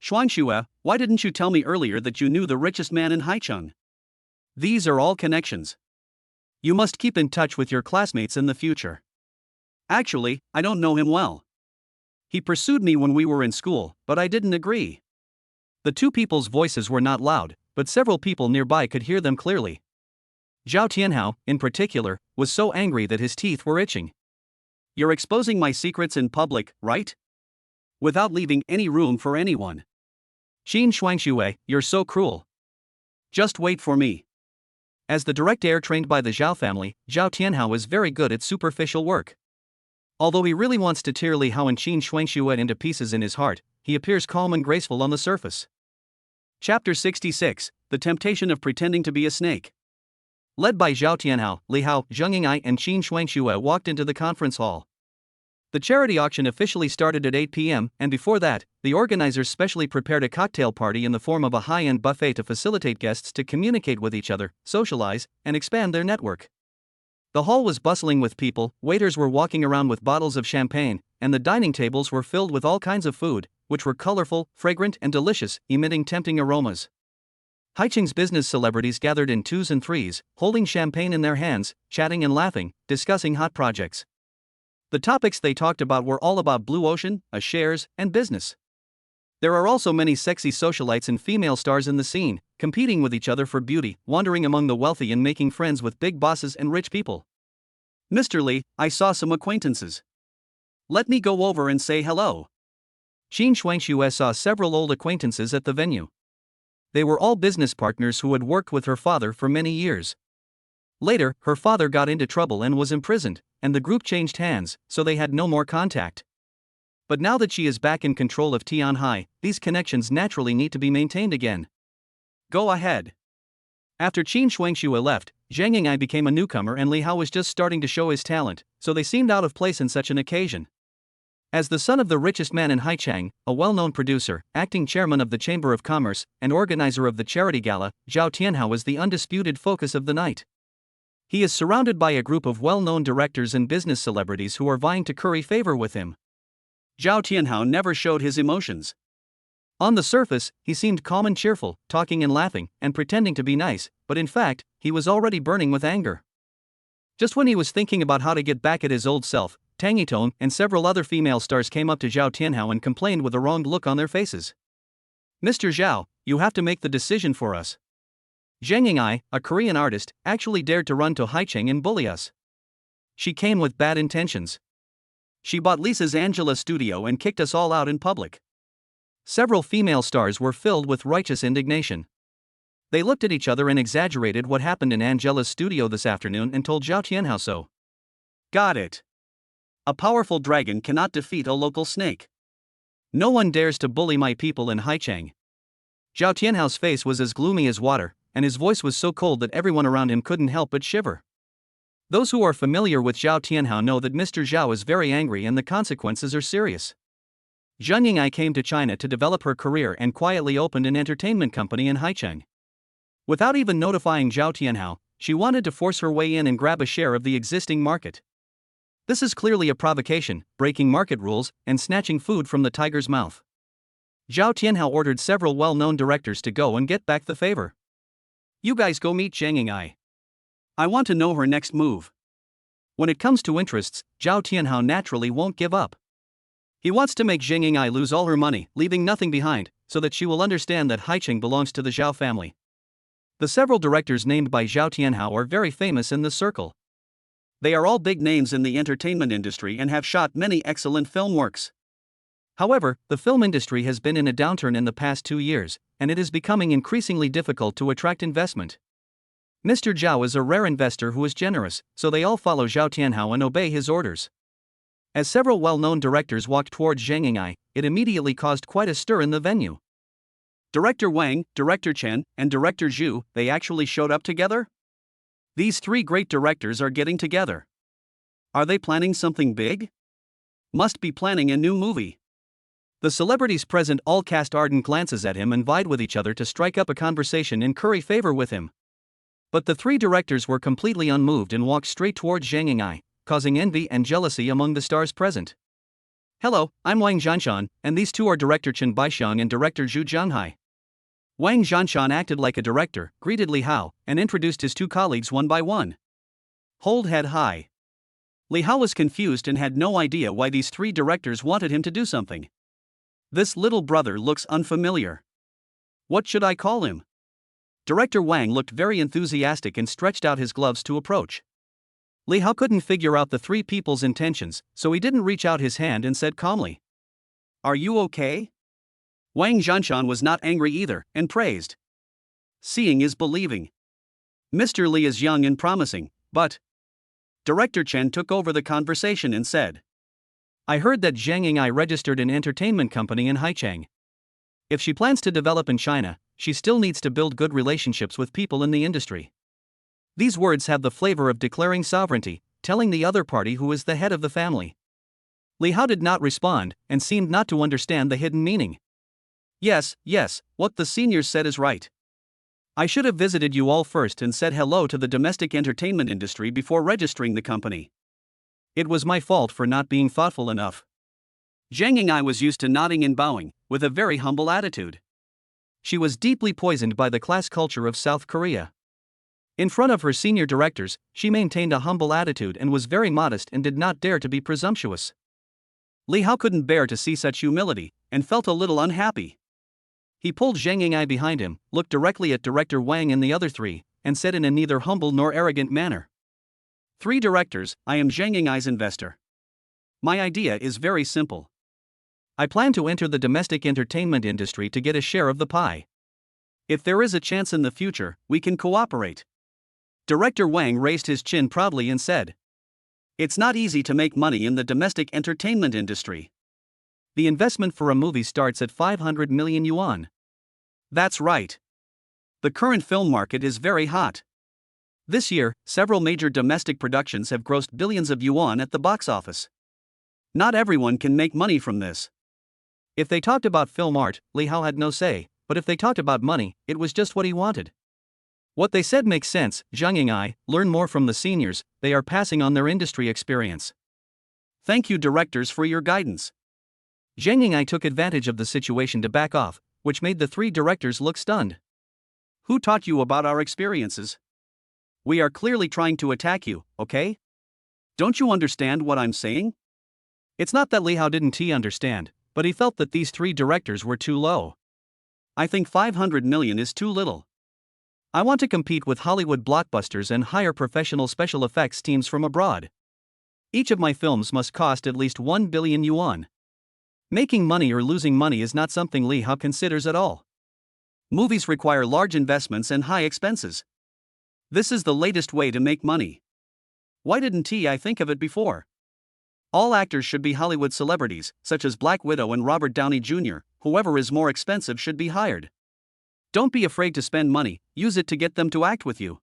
A: Shuangxue, why didn't you tell me earlier that you knew the richest man in Haicheng? These are all connections. You must keep in touch with your classmates in the future. Actually, I don't know him well. He pursued me when we were in school, but I didn't agree. The two people's voices were not loud, but several people nearby could hear them clearly. Zhao Tianhao, in particular, was so angry that his teeth were itching. You're exposing my secrets in public, right? Without leaving any room for anyone. Qin Shuangxue, you're so cruel. Just wait for me. As the direct heir trained by the Zhao family, Zhao Tianhao is very good at superficial work. Although he really wants to tear Li Hao and Qin Shuangxue into pieces in his heart, he appears calm and graceful on the surface. Chapter 66, The Temptation of Pretending to be a Snake. Led by Zhao Tianhao, Li Hao, Zheng Ying'ai and Qin Shuangxue walked into the conference hall. The charity auction officially started at 8 p.m., and before that, the organizers specially prepared a cocktail party in the form of a high-end buffet to facilitate guests to communicate with each other, socialize, and expand their network. The hall was bustling with people, waiters were walking around with bottles of champagne, and the dining tables were filled with all kinds of food, which were colorful, fragrant, and delicious, emitting tempting aromas. Haicheng's business celebrities gathered in twos and threes, holding champagne in their hands, chatting and laughing, discussing hot projects. The topics they talked about were all about Blue Ocean, shares, and business. There are also many sexy socialites and female stars in the scene, competing with each other for beauty, wandering among the wealthy and making friends with big bosses and rich people. Mr. Li, I saw some acquaintances. Let me go over and say hello. Qin Shuangxue saw several old acquaintances at the venue. They were all business partners who had worked with her father for many years. Later, her father got into trouble and was imprisoned, and the group changed hands, so they had no more contact. But now that she is back in control of Tianhai, these connections naturally need to be maintained again. Go ahead. After Qin Shuangxue left, Zheng Ying'ai became a newcomer and Li Hao was just starting to show his talent, so they seemed out of place in such an occasion. As the son of the richest man in Haicheng, a well-known producer, acting chairman of the Chamber of Commerce, and organizer of the charity gala, Zhao Tianhao was the undisputed focus of the night. He is surrounded by a group of well-known directors and business celebrities who are vying to curry favor with him. Zhao Tianhao never showed his emotions. On the surface, he seemed calm and cheerful, talking and laughing, and pretending to be nice, but in fact, he was already burning with anger. Just when he was thinking about how to get back at his old self, Tang Yitong and several other female stars came up to Zhao Tianhao and complained with a wronged look on their faces. Mr. Zhao, you have to make the decision for us. Zheng Ying'ai, a Korean artist, actually dared to run to Haicheng and bully us. She came with bad intentions. She bought Lisa's Angela studio and kicked us all out in public. Several female stars were filled with righteous indignation. They looked at each other and exaggerated what happened in Angela's studio this afternoon and told Zhao Tianhao so. Got it. A powerful dragon cannot defeat a local snake. No one dares to bully my people in Haicheng. Zhao Tianhao's face was as gloomy as water, and his voice was so cold that everyone around him couldn't help but shiver. Those who are familiar with Zhao Tianhao know that Mr. Zhao is very angry and the consequences are serious. Zheng Ying'ai came to China to develop her career and quietly opened an entertainment company in Haicheng. Without even notifying Zhao Tianhao, she wanted to force her way in and grab a share of the existing market. This is clearly a provocation, breaking market rules, and snatching food from the tiger's mouth. Zhao Tianhao ordered several well-known directors to go and get back the favor. You guys go meet Zheng Ying'ai. I want to know her next move. When it comes to interests, Zhao Tianhao naturally won't give up. He wants to make Zhang Ying'ai lose all her money, leaving nothing behind, so that she will understand that Haicheng belongs to the Zhao family. The several directors named by Zhao Tianhao are very famous in this circle. They are all big names in the entertainment industry and have shot many excellent film works. However, the film industry has been in a downturn in the past 2 years, and it is becoming increasingly difficult to attract investment. Mr. Zhao is a rare investor who is generous, so they all follow Zhao Tianhao and obey his orders. As several well-known directors walked towards Zhang Ying'ai, it immediately caused quite a stir in the venue. Director Wang, Director Chen, and Director Zhu, they actually showed up together? These three great directors are getting together. Are they planning something big? Must be planning a new movie. The celebrities present all cast ardent glances at him and vied with each other to strike up a conversation and curry favor with him. But the three directors were completely unmoved and walked straight towards Zhang Ying'ai, causing envy and jealousy among the stars present. Hello, I'm Wang Zhanshan, and these two are Director Chen Baixiang and Director Zhu Jianhai. Wang Zhanshan acted like a director, greeted Li Hao, and introduced his two colleagues one by one. Hold head high. Li Hao was confused and had no idea why these three directors wanted him to do something. This little brother looks unfamiliar. What should I call him? Director Wang looked very enthusiastic and stretched out his gloves to approach. Li Hao couldn't figure out the three people's intentions, so he didn't reach out his hand and said calmly, "Are you okay?" Wang Zhanshan was not angry either, and praised. Seeing is believing. Mr. Li is young and promising, but... Director Chen took over the conversation and said, I heard that Zhang Ying'ai registered an entertainment company in Haicheng. If she plans to develop in China, she still needs to build good relationships with people in the industry. These words have the flavor of declaring sovereignty, telling the other party who is the head of the family. Li Hao did not respond, and seemed not to understand the hidden meaning. Yes, what the seniors said is right. I should have visited you all first and said hello to the domestic entertainment industry before registering the company. It was my fault for not being thoughtful enough. Zhang Ying'ai was used to nodding and bowing, with a very humble attitude. She was deeply poisoned by the class culture of South Korea. In front of her senior directors, she maintained a humble attitude and was very modest and did not dare to be presumptuous. Li Hao couldn't bear to see such humility, and felt a little unhappy. He pulled Zhang Ying'ai behind him, looked directly at Director Wang and the other three, and said in a neither humble nor arrogant manner, Three directors, I am Zhang Ying'ai's investor. My idea is very simple. I plan to enter the domestic entertainment industry to get a share of the pie. If there is a chance in the future, we can cooperate. Director Wang raised his chin proudly and said, It's not easy to make money in the domestic entertainment industry. The investment for a movie starts at 500 million yuan. That's right. The current film market is very hot. This year, several major domestic productions have grossed billions of yuan at the box office. Not everyone can make money from this. If they talked about film art, Li Hao had no say, but if they talked about money, it was just what he wanted. What they said makes sense, Zhang Ying'ai, learn more from the seniors, they are passing on their industry experience. Thank you directors for your guidance. Zhang Ying'ai took advantage of the situation to back off, which made the three directors look stunned. Who taught you about our experiences? We are clearly trying to attack you, okay? Don't you understand what I'm saying? It's not that Li Hao didn't understand, but he felt that these three directors were too low. I think 500 million is too little. I want to compete with Hollywood blockbusters and hire professional special effects teams from abroad. Each of my films must cost at least 1 billion yuan. Making money or losing money is not something Li Hao considers at all. Movies require large investments and high expenses. This is the latest way to make money. Why didn't I think of it before? All actors should be Hollywood celebrities, such as Black Widow and Robert Downey Jr., whoever is more expensive should be hired. Don't be afraid to spend money, use it to get them to act with you.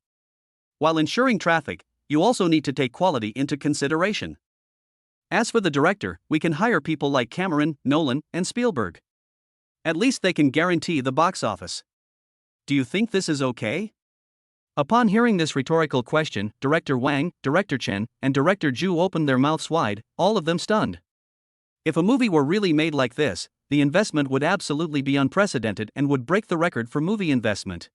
A: While ensuring traffic, you also need to take quality into consideration. As for the director, we can hire people like Cameron, Nolan, and Spielberg. At least they can guarantee the box office. Do you think this is okay? Upon hearing this rhetorical question, Director Wang, Director Chen, and Director Zhu opened their mouths wide, all of them stunned. If a movie were really made like this, the investment would absolutely be unprecedented and would break the record for movie investment.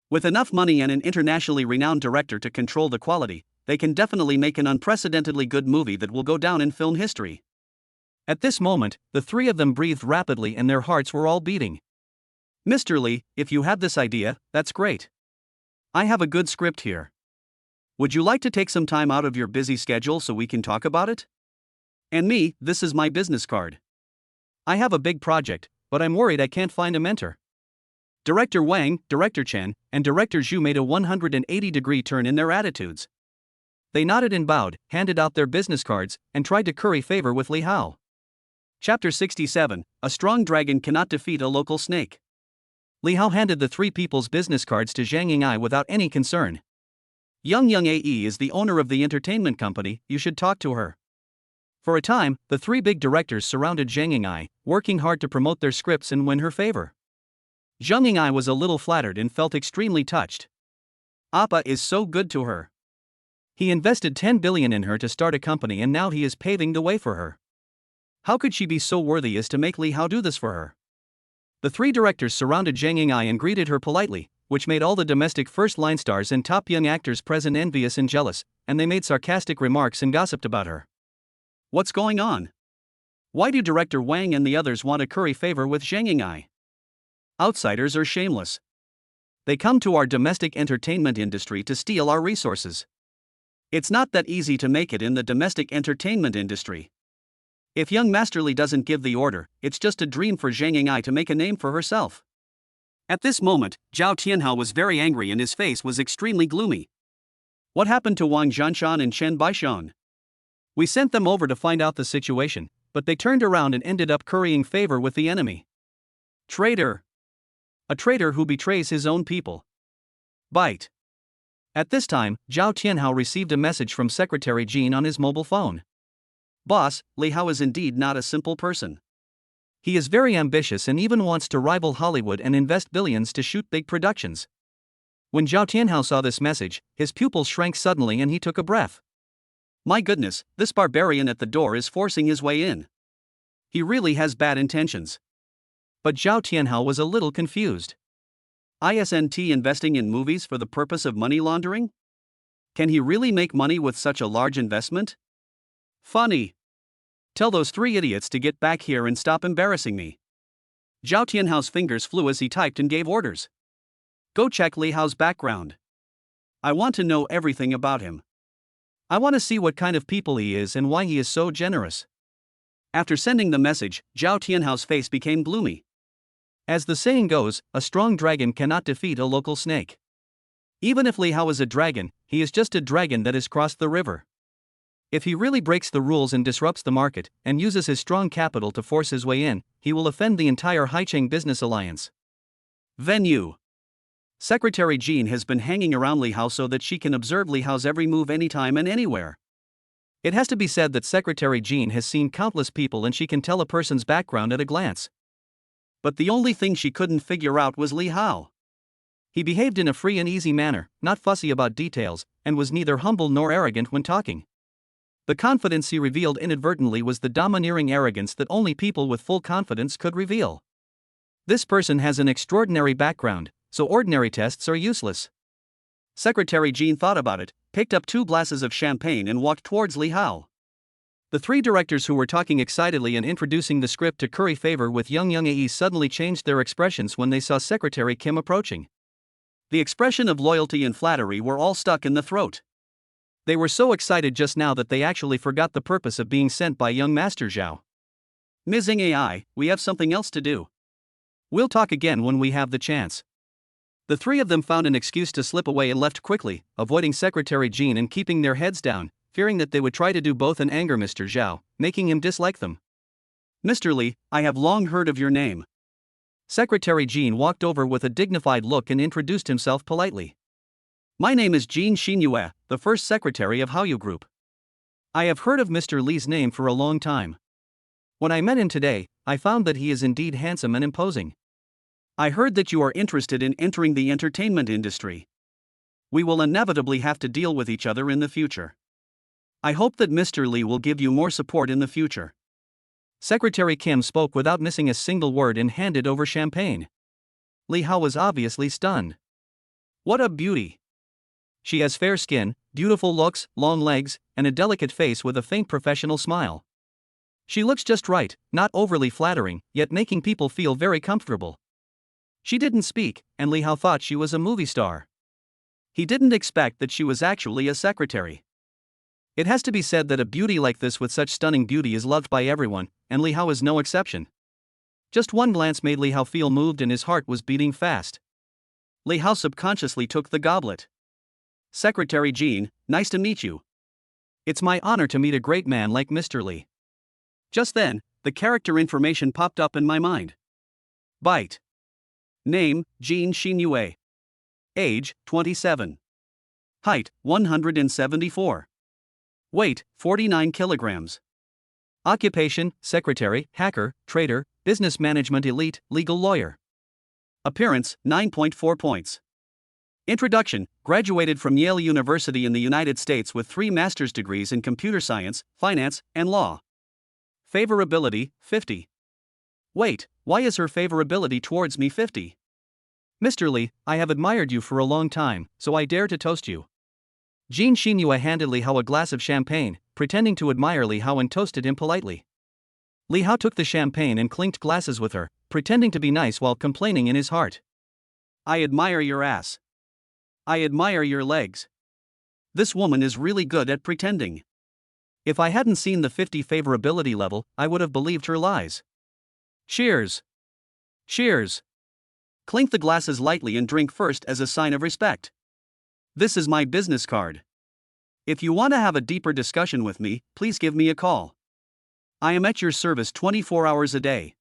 A: With enough money and an internationally renowned director to control the quality, they can definitely make an unprecedentedly good movie that will go down in film history. At this moment, the three of them breathed rapidly and their hearts were all beating. Mr. Lee, if you have this idea, that's great. I have a good script here. Would you like to take some time out of your busy schedule so we can talk about it? And me, this is my business card. I have a big project, but I'm worried I can't find a mentor. Director Wang, Director Chen, and Director Zhu made a 180-degree turn in their attitudes. They nodded and bowed, handed out their business cards, and tried to curry favor with Li Hao. Chapter 67, A Strong Dragon Cannot Defeat a Local Snake. Li Hao handed the three people's business cards to Zhang Ying'ai without any concern. Young AE is the owner of the entertainment company, you should talk to her. For a time, the three big directors surrounded Zhang Ying'ai, working hard to promote their scripts and win her favor. Zhang Ying'ai was a little flattered and felt extremely touched. Appa is so good to her. He invested 10 billion in her to start a company and now he is paving the way for her. How could she be so worthy as to make Li Hao do this for her? The three directors surrounded Zhang Ying'ai and greeted her politely, which made all the domestic first-line stars and top young actors present envious and jealous, and they made sarcastic remarks and gossiped about her. What's going on? Why do Director Wang and the others want to curry favor with Zhang Ying'ai? Outsiders are shameless. They come to our domestic entertainment industry to steal our resources. It's not that easy to make it in the domestic entertainment industry. If young Master Li doesn't give the order, it's just a dream for Zhang Ying'ai to make a name for herself. At this moment, Zhao Tianhao was very angry and his face was extremely gloomy. What happened to Wang Zhanshan and Chen Baishan? We sent them over to find out the situation, but they turned around and ended up currying favor with the enemy. Traitor! A traitor who betrays his own people. Bite. At this time, Zhao Tianhao received a message from Secretary Jean on his mobile phone. Boss, Li Hao is indeed not a simple person. He is very ambitious and even wants to rival Hollywood and invest billions to shoot big productions. When Zhao Tianhao saw this message, his pupils shrank suddenly and he took a breath. My goodness, this barbarian at the door is forcing his way in. He really has bad intentions. But Zhao Tianhao was a little confused. Isn't investing in movies for the purpose of money laundering? Can he really make money with such a large investment? Funny. Tell those three idiots to get back here and stop embarrassing me. Zhao Tianhao's fingers flew as he typed and gave orders. Go check Li Hao's background. I want to know everything about him. I want to see what kind of people he is and why he is so generous. After sending the message, Zhao Tianhao's face became gloomy. As the saying goes, a strong dragon cannot defeat a local snake. Even if Li Hao is a dragon, he is just a dragon that has crossed the river. If he really breaks the rules and disrupts the market, and uses his strong capital to force his way in, he will offend the entire Haicheng business alliance. Venue. Secretary Jean has been hanging around Li Hao so that she can observe Li Hao's every move anytime and anywhere. It has to be said that Secretary Jean has seen countless people and she can tell a person's background at a glance. But the only thing she couldn't figure out was Li Hao. He behaved in a free and easy manner, not fussy about details, and was neither humble nor arrogant when talking. The confidence he revealed inadvertently was the domineering arrogance that only people with full confidence could reveal. This person has an extraordinary background, so ordinary tests are useless. Secretary Jean thought about it, picked up 2 glasses of champagne and walked towards Li Hao. The 3 directors who were talking excitedly and introducing the script to curry favor with young AE suddenly changed their expressions when they saw Secretary Kim approaching. The expression of loyalty and flattery were all stuck in the throat. They were so excited just now that they actually forgot the purpose of being sent by young Master Zhao. Ms. AI, we have something else to do. We'll talk again when we have the chance. The 3 of them found an excuse to slip away and left quickly, avoiding Secretary Jean and keeping their heads down, fearing that they would try to do both and anger Mr. Zhao, making him dislike them. Mr. Li, I have long heard of your name. Secretary Jean walked over with a dignified look and introduced himself politely. My name is Jean Xinyue, the first secretary of Haoyu Group. I have heard of Mr. Li's name for a long time. When I met him today, I found that he is indeed handsome and imposing. I heard that you are interested in entering the entertainment industry. We will inevitably have to deal with each other in the future. I hope that Mr. Li will give you more support in the future. Secretary Kim spoke without missing a single word and handed over champagne. Li Hao was obviously stunned. What a beauty! She has fair skin, beautiful looks, long legs, and a delicate face with a faint professional smile. She looks just right, not overly flattering, yet making people feel very comfortable. She didn't speak, and Li Hao thought she was a movie star. He didn't expect that she was actually a secretary. It has to be said that a beauty like this with such stunning beauty is loved by everyone, and Li Hao is no exception. Just one glance made Li Hao feel moved and his heart was beating fast. Li Hao subconsciously took the goblet. Secretary Jean, nice to meet you. It's my honor to meet a great man like Mr. Li. Just then, the character information popped up in my mind. Byte. Name, Jean Xinyue. Age, 27. Height, 174. Weight, 49 kilograms. Occupation, secretary, hacker, trader, business management elite, legal lawyer. Appearance, 9.4 points. Introduction, graduated from Yale University in the United States with 3 master's degrees in computer science, finance, and law. Favorability, 50. Wait, why is her favorability towards me 50? Mr. Li, I have admired you for a long time, so I dare to toast you. Jean Xinyue handed Li Hao a glass of champagne, pretending to admire Li Hao and toasted him politely. Li Hao took the champagne and clinked glasses with her, pretending to be nice while complaining in his heart. I admire your ass. I admire your legs. This woman is really good at pretending. If I hadn't seen the 50 favorability level, I would have believed her lies. Cheers. Cheers. Clink the glasses lightly and drink first as a sign of respect. This is my business card. If you want to have a deeper discussion with me, please give me a call. I am at your service 24 hours a day.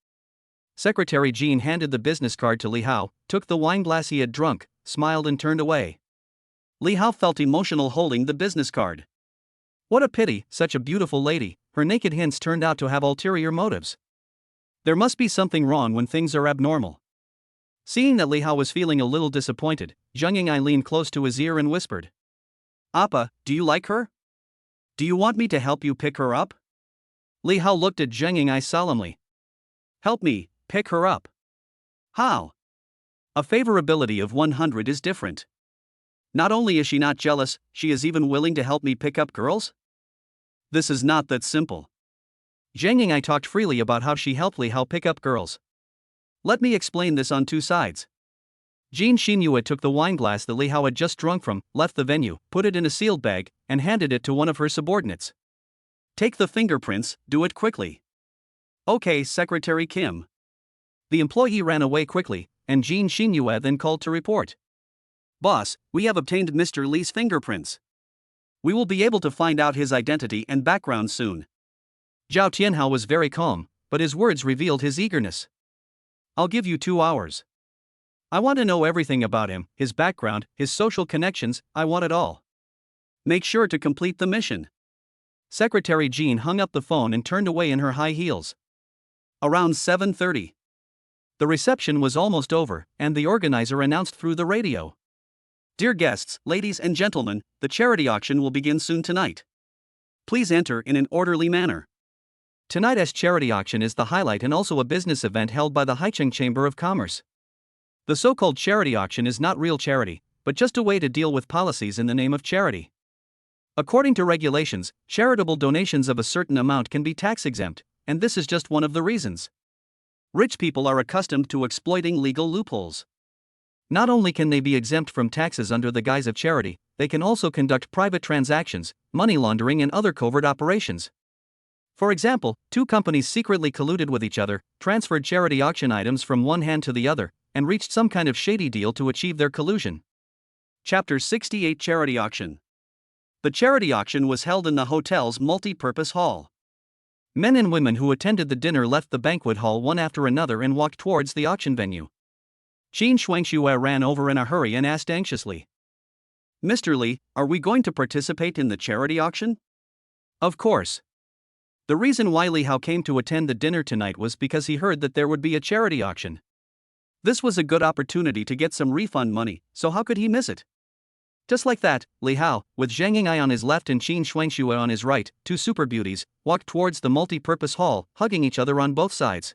A: Secretary Jean handed the business card to Li Hao, took the wine glass he had drunk, smiled and turned away. Li Hao felt emotional holding the business card. What a pity, such a beautiful lady, her naked hints turned out to have ulterior motives. There must be something wrong when things are abnormal. Seeing that Li Hao was feeling a little disappointed, Zheng Yinghai leaned close to his ear and whispered. Appa, do you like her? Do you want me to help you pick her up? Li Hao looked at Zheng Yinghai solemnly. Help me, pick her up. How? A favorability of 100 is different. Not only is she not jealous, she is even willing to help me pick up girls? This is not that simple. Zheng Yinghai talked freely about how she helped Li Hao pick up girls. Let me explain this on 2 sides. Jean Xinyue took the wine glass that Li Hao had just drunk from, left the venue, put it in a sealed bag, and handed it to one of her subordinates. Take the fingerprints, do it quickly. Okay, Secretary Kim. The employee ran away quickly, and Jean Xinyue then called to report. Boss, we have obtained Mr. Li's fingerprints. We will be able to find out his identity and background soon. Zhao Tianhao was very calm, but his words revealed his eagerness. I'll give you 2 hours. I want to know everything about him, his background, his social connections, I want it all. Make sure to complete the mission. Secretary Jean hung up the phone and turned away in her high heels. Around 7:30. The reception was almost over, and the organizer announced through the radio. Dear guests, ladies and gentlemen, the charity auction will begin soon tonight. Please enter in an orderly manner. Tonight's charity auction is the highlight and also a business event held by the Haicheng Chamber of Commerce. The so-called charity auction is not real charity, but just a way to deal with policies in the name of charity. According to regulations, charitable donations of a certain amount can be tax-exempt, and this is just one of the reasons. Rich people are accustomed to exploiting legal loopholes. Not only can they be exempt from taxes under the guise of charity, they can also conduct private transactions, money laundering and other covert operations. For example, 2 companies secretly colluded with each other, transferred charity auction items from one hand to the other, and reached some kind of shady deal to achieve their collusion. Chapter 68 Charity Auction. The charity auction was held in the hotel's multi-purpose hall. Men and women who attended the dinner left the banquet hall one after another and walked towards the auction venue. Qin Shuangxue ran over in a hurry and asked anxiously. Mr. Li, are we going to participate in the charity auction? Of course. The reason why Li Hao came to attend the dinner tonight was because he heard that there would be a charity auction. This was a good opportunity to get some refund money, so how could he miss it? Just like that, Li Hao, with Zheng Yinghai on his left and Qin Shuangxue on his right, 2 super beauties, walked towards the multi-purpose hall, hugging each other on both sides.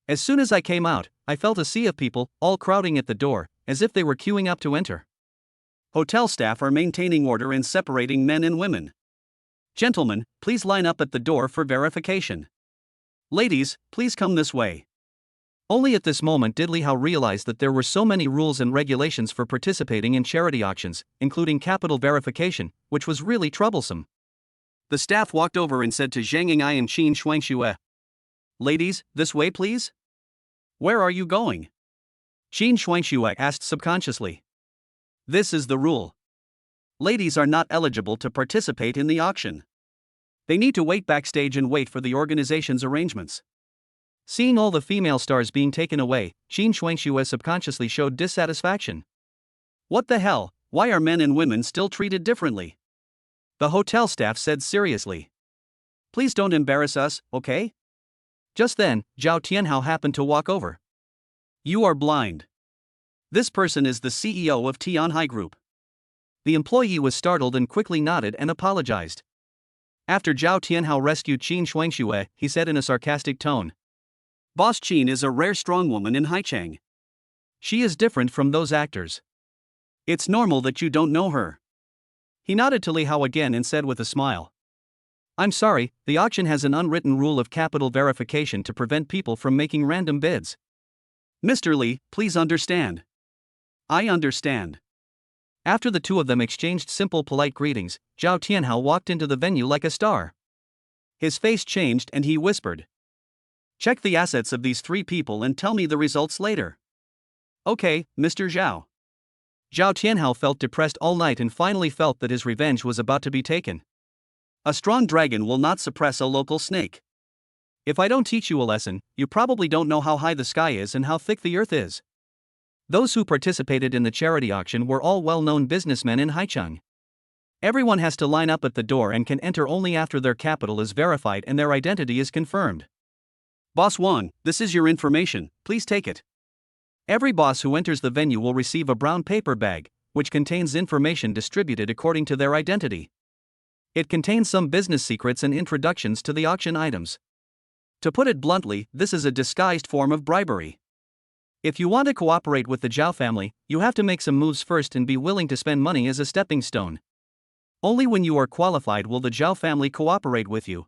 A: As soon as I came out, I felt a sea of people, all crowding at the door, as if they were queuing up to enter. Hotel staff are maintaining order and separating men and women. Gentlemen, please line up at the door for verification. Ladies, please come this way. Only at this moment did Li Hao realize that there were so many rules and regulations for participating in charity auctions, including capital verification, which was really troublesome. The staff walked over and said to Zhang Ying'ai and Qin Shuangxue, "Ladies, this way please?" "Where are you going?" Qin Shuangxue asked subconsciously. "This is the rule. Ladies are not eligible to participate in the auction. They need to wait backstage and wait for the organization's arrangements." Seeing all the female stars being taken away, Qin Shuangxue subconsciously showed dissatisfaction. "What the hell, why are men and women still treated differently?" The hotel staff said seriously. "Please don't embarrass us, okay?" Just then, Zhao Tianhao happened to walk over. "You are blind. This person is the CEO of Tianhai Group." The employee was startled and quickly nodded and apologized. After Zhao Tianhao rescued Qin Shuangxue, he said in a sarcastic tone, "Boss Qin is a rare strong woman in Haicheng. She is different from those actors. It's normal that you don't know her." He nodded to Li Hao again and said with a smile, "I'm sorry, the auction has an unwritten rule of capital verification to prevent people from making random bids." "Mr. Li, please understand." "I understand." After the two of them exchanged simple polite greetings, Zhao Tianhao walked into the venue like a star. His face changed and he whispered, "Check the assets of these three people and tell me the results later." "Okay, Mr. Zhao." Zhao Tianhao felt depressed all night and finally felt that his revenge was about to be taken. A strong dragon will not suppress a local snake. If I don't teach you a lesson, you probably don't know how high the sky is and how thick the earth is. Those who participated in the charity auction were all well-known businessmen in Haicheng. Everyone has to line up at the door and can enter only after their capital is verified and their identity is confirmed. "Boss Wang, this is your information, please take it." Every boss who enters the venue will receive a brown paper bag, which contains information distributed according to their identity. It contains some business secrets and introductions to the auction items. To put it bluntly, this is a disguised form of bribery. If you want to cooperate with the Zhao family, you have to make some moves first and be willing to spend money as a stepping stone. Only when you are qualified will the Zhao family cooperate with you.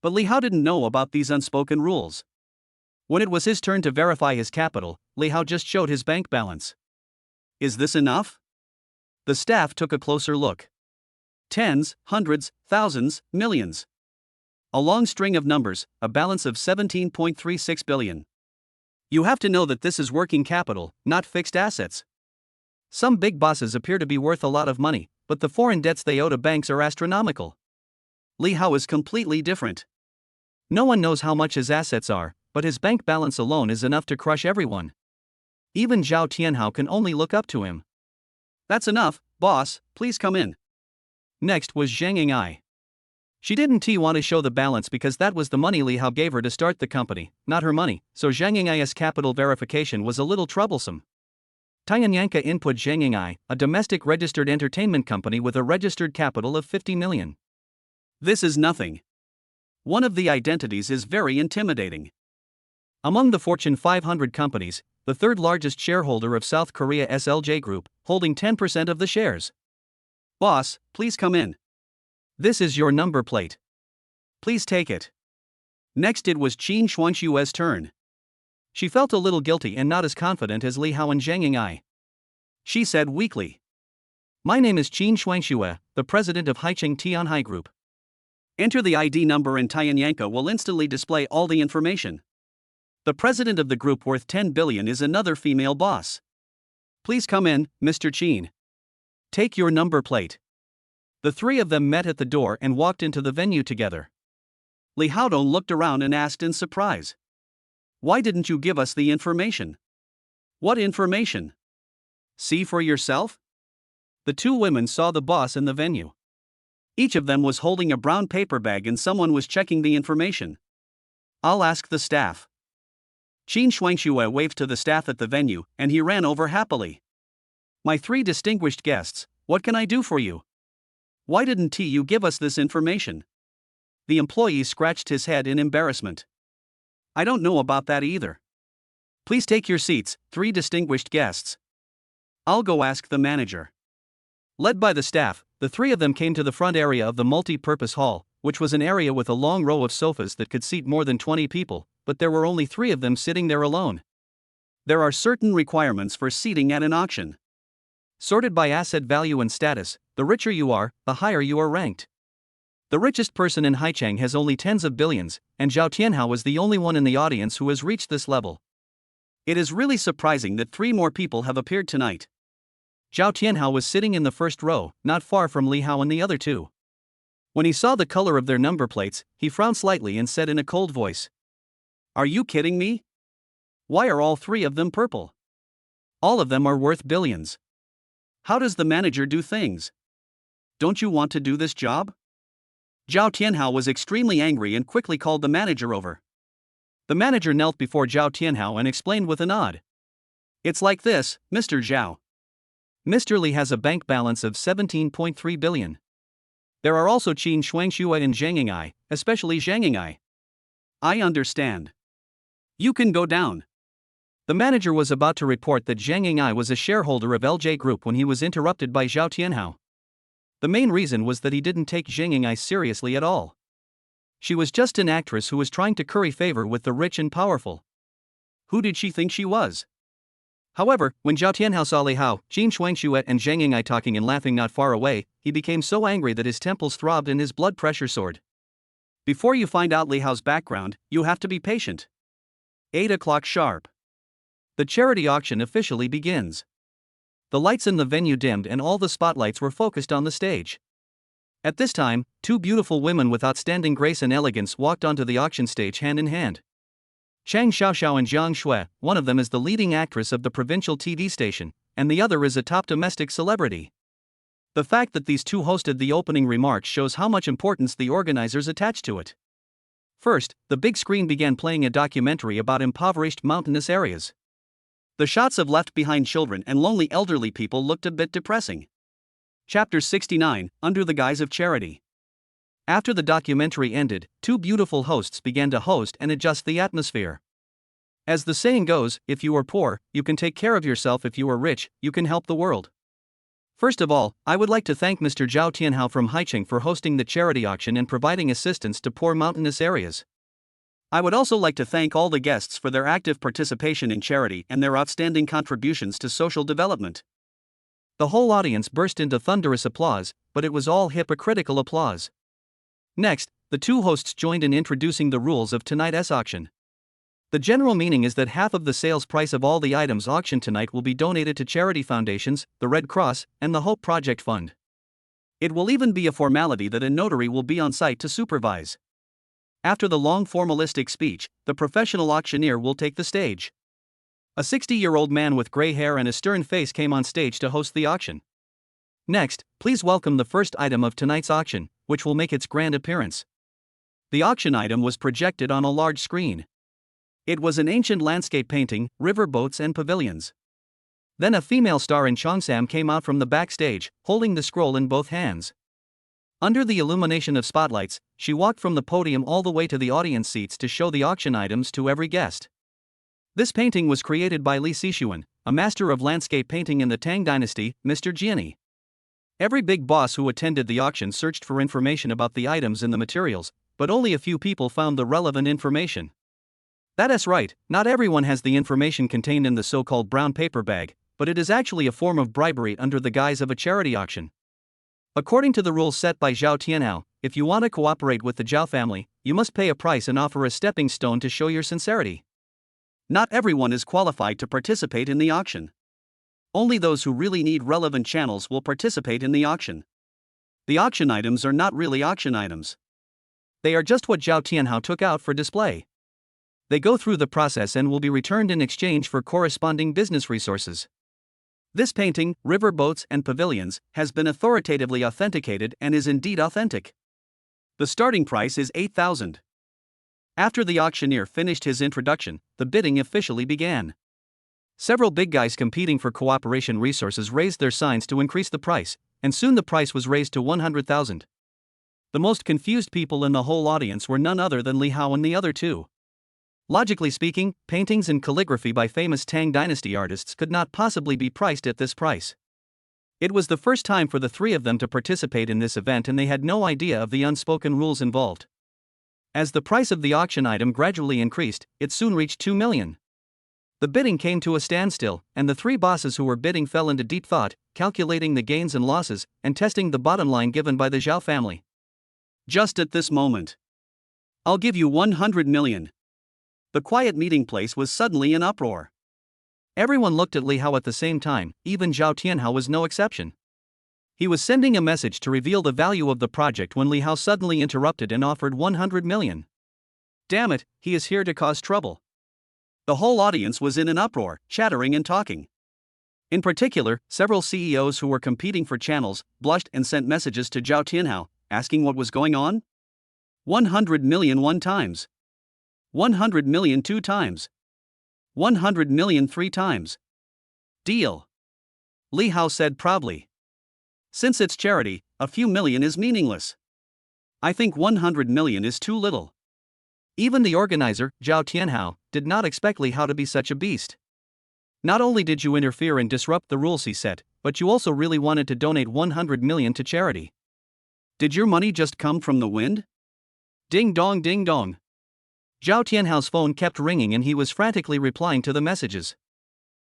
A: But Li Hao didn't know about these unspoken rules. When it was his turn to verify his capital, Li Hao just showed his bank balance. "Is this enough?" The staff took a closer look. Tens, hundreds, thousands, millions. A long string of numbers, a balance of 17.36 billion. You have to know that this is working capital, not fixed assets. Some big bosses appear to be worth a lot of money, but the foreign debts they owe to banks are astronomical. Li Hao is completely different. No one knows how much his assets are, but his bank balance alone is enough to crush everyone. Even Zhao Tianhao can only look up to him. "That's enough, boss, please come in." Next was Zhang Ying'ai. She didn't want to show the balance because that was the money Li Hao gave her to start the company, not her money, so Zhang Ying'ai's capital verification was a little troublesome. Tianyanka input Zhang Ying'ai, a domestic registered entertainment company with a registered capital of 50 million. "This is nothing. One of the identities is very intimidating." Among the Fortune 500 companies, the third largest shareholder of South Korea SLJ Group, holding 10% of the shares. "Boss, please come in. This is your number plate. Please take it." Next it was Qin Shuangxue's turn. She felt a little guilty and not as confident as Li Hao and Zhang Ying'ai. She said weakly, "My name is Qin Shuangxue, the president of Haicheng Tianhai Group." Enter the ID number and Tianyanka will instantly display all the information. The president of the group worth 10 billion is another female boss. "Please come in, Mr. Qin. Take your number plate." The three of them met at the door and walked into the venue together. Li Haodong looked around and asked in surprise, "Why didn't you give us the information?" "What information?" "See for yourself?" The two women saw the boss in the venue. Each of them was holding a brown paper bag and someone was checking the information. "I'll ask the staff." Qin Shuangxue waved to the staff at the venue, and he ran over happily. "My three distinguished guests, what can I do for you? Why didn't you give us this information?" The employee scratched his head in embarrassment. "I don't know about that either." "Please take your seats, three distinguished guests. I'll go ask the manager." Led by the staff, the three of them came to the front area of the multi-purpose hall, which was an area with a long row of sofas that could seat more than 20 people, but there were only 3 of them sitting there alone. There are certain requirements for seating at an auction. Sorted by asset value and status, the richer you are, the higher you are ranked. The richest person in Haicheng has only tens of billions, and Zhao Tianhao is the only one in the audience who has reached this level. It is really surprising that 3 more people have appeared tonight. Zhao Tianhao was sitting in the first row, not far from Li Hao and the other 2. When he saw the color of their number plates, he frowned slightly and said in a cold voice, "Are you kidding me? Why are all 3 of them purple? All of them are worth billions. How does the manager do things? Don't you want to do this job?" Zhao Tianhao was extremely angry and quickly called the manager over. The manager knelt before Zhao Tianhao and explained with a nod. "It's like this, Mr. Zhao. Mr. Li has a bank balance of 17.3 billion. There are also Qin Shuangxue and Zhang Ying'ai, especially Zhang Ying'ai. I understand. You can go down." The manager was about to report that Zhang Ying'ai was a shareholder of LJ Group when he was interrupted by Zhao Tianhao. The main reason was that he didn't take Zhang Ying'ai seriously at all. She was just an actress who was trying to curry favor with the rich and powerful. Who did she think she was? However, when Zhao Tianhao saw Li Hao, Qin Shuangxue and Zhang Ying'ai talking and laughing not far away, he became so angry that his temples throbbed and his blood pressure soared. Before you find out Li Hao's background, you have to be patient. 8 o'clock sharp. The charity auction officially begins. The lights in the venue dimmed and all the spotlights were focused on the stage. At this time, 2 beautiful women with outstanding grace and elegance walked onto the auction stage hand in hand. Chang Xiaoxiao and Jiang Shui, one of them is the leading actress of the provincial TV station, and the other is a top domestic celebrity. The fact that these 2 hosted the opening remarks shows how much importance the organizers attached to it. First, the big screen began playing a documentary about impoverished mountainous areas. The shots of left-behind children and lonely elderly people looked a bit depressing. Chapter 69, Under the Guise of Charity. After the documentary ended, 2 beautiful hosts began to host and adjust the atmosphere. As the saying goes, if you are poor, you can take care of yourself. If you are rich, you can help the world. First of all, I would like to thank Mr. Zhao Tianhao from Haicheng for hosting the charity auction and providing assistance to poor mountainous areas. I would also like to thank all the guests for their active participation in charity and their outstanding contributions to social development. The whole audience burst into thunderous applause, but it was all hypocritical applause. Next, the 2 hosts joined in introducing the rules of tonight's auction. The general meaning is that half of the sales price of all the items auctioned tonight will be donated to charity foundations, the Red Cross, and the Hope Project Fund. It will even be a formality that a notary will be on site to supervise. After the long formalistic speech, the professional auctioneer will take the stage. A 60-year-old man with gray hair and a stern face came on stage to host the auction. Next, please welcome the first item of tonight's auction, which will make its grand appearance. The auction item was projected on a large screen. It was an ancient landscape painting, river boats and pavilions. Then a female star in Cheongsam came out from the backstage, holding the scroll in both hands. Under the illumination of spotlights, she walked from the podium all the way to the audience seats to show the auction items to every guest. This painting was created by Li Xixuan, a master of landscape painting in the Tang dynasty, Mr. Jiani. Every big boss who attended the auction searched for information about the items and the materials, but only a few people found the relevant information. That's right, not everyone has the information contained in the so-called brown paper bag, but it is actually a form of bribery under the guise of a charity auction. According to the rules set by Zhao Tianhao, if you want to cooperate with the Zhao family, you must pay a price and offer a stepping stone to show your sincerity. Not everyone is qualified to participate in the auction. Only those who really need relevant channels will participate in the auction. The auction items are not really auction items. They are just what Zhao Tianhao took out for display. They go through the process and will be returned in exchange for corresponding business resources. This painting, river boats and pavilions, has been authoritatively authenticated and is indeed authentic. The starting price is 8,000. After the auctioneer finished his introduction, the bidding officially began. Several big guys competing for cooperation resources raised their signs to increase the price, and soon the price was raised to 100,000. The most confused people in the whole audience were none other than Li Hao and the other 2. Logically speaking, paintings and calligraphy by famous Tang dynasty artists could not possibly be priced at this price. It was the first time for the three of them to participate in this event, and they had no idea of the unspoken rules involved. As the price of the auction item gradually increased, it soon reached 2 million. The bidding came to a standstill, and the three bosses who were bidding fell into deep thought, calculating the gains and losses, and testing the bottom line given by the Zhao family. Just at this moment, "I'll give you 100 million. The quiet meeting place was suddenly in uproar. Everyone looked at Li Hao at the same time, even Zhao Tianhao was no exception. He was sending a message to reveal the value of the project when Li Hao suddenly interrupted and offered 100 million. Damn it, he is here to cause trouble. The whole audience was in an uproar, chattering and talking. In particular, several CEOs who were competing for channels blushed and sent messages to Zhao Tianhao, asking what was going on. 100 million one times. 100 million two times. 100 million three times. Deal. Li Hao said proudly. Since it's charity, a few million is meaningless. I think 100 million is too little. Even the organizer, Zhao Tianhao, did not expect Li Hao to be such a beast. Not only did you interfere and disrupt the rules he set, but you also really wanted to donate 100 million to charity. Did your money just come from the wind? Ding dong ding dong. Zhao Tianhao's phone kept ringing and he was frantically replying to the messages.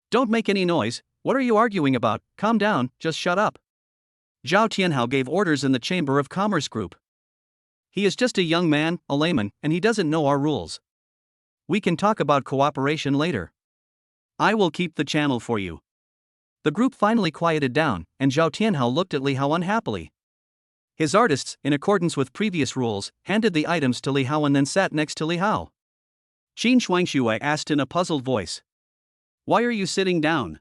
A: Don't make any noise, what are you arguing about? Calm down, just shut up. Zhao Tianhao gave orders in the Chamber of Commerce group. He is just a young man, a layman, and he doesn't know our rules. We can talk about cooperation later. I will keep the channel for you. The group finally quieted down, and Zhao Tianhao looked at Li Hao unhappily. His artists, in accordance with previous rules, handed the items to Li Hao and then sat next to Li Hao. Qin Shuangshui asked in a puzzled voice. Why are you sitting down?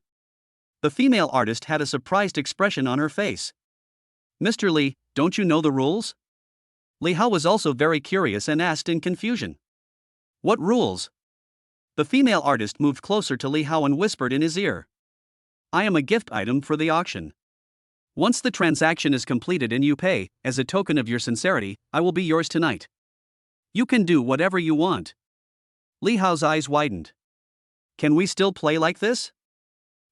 A: The female artist had a surprised expression on her face. Mr. Li, don't you know the rules? Li Hao was also very curious and asked in confusion. What rules? The female artist moved closer to Li Hao and whispered in his ear. I am a gift item for the auction. Once the transaction is completed and you pay, as a token of your sincerity, I will be yours tonight. You can do whatever you want. Li Hao's eyes widened. Can we still play like this?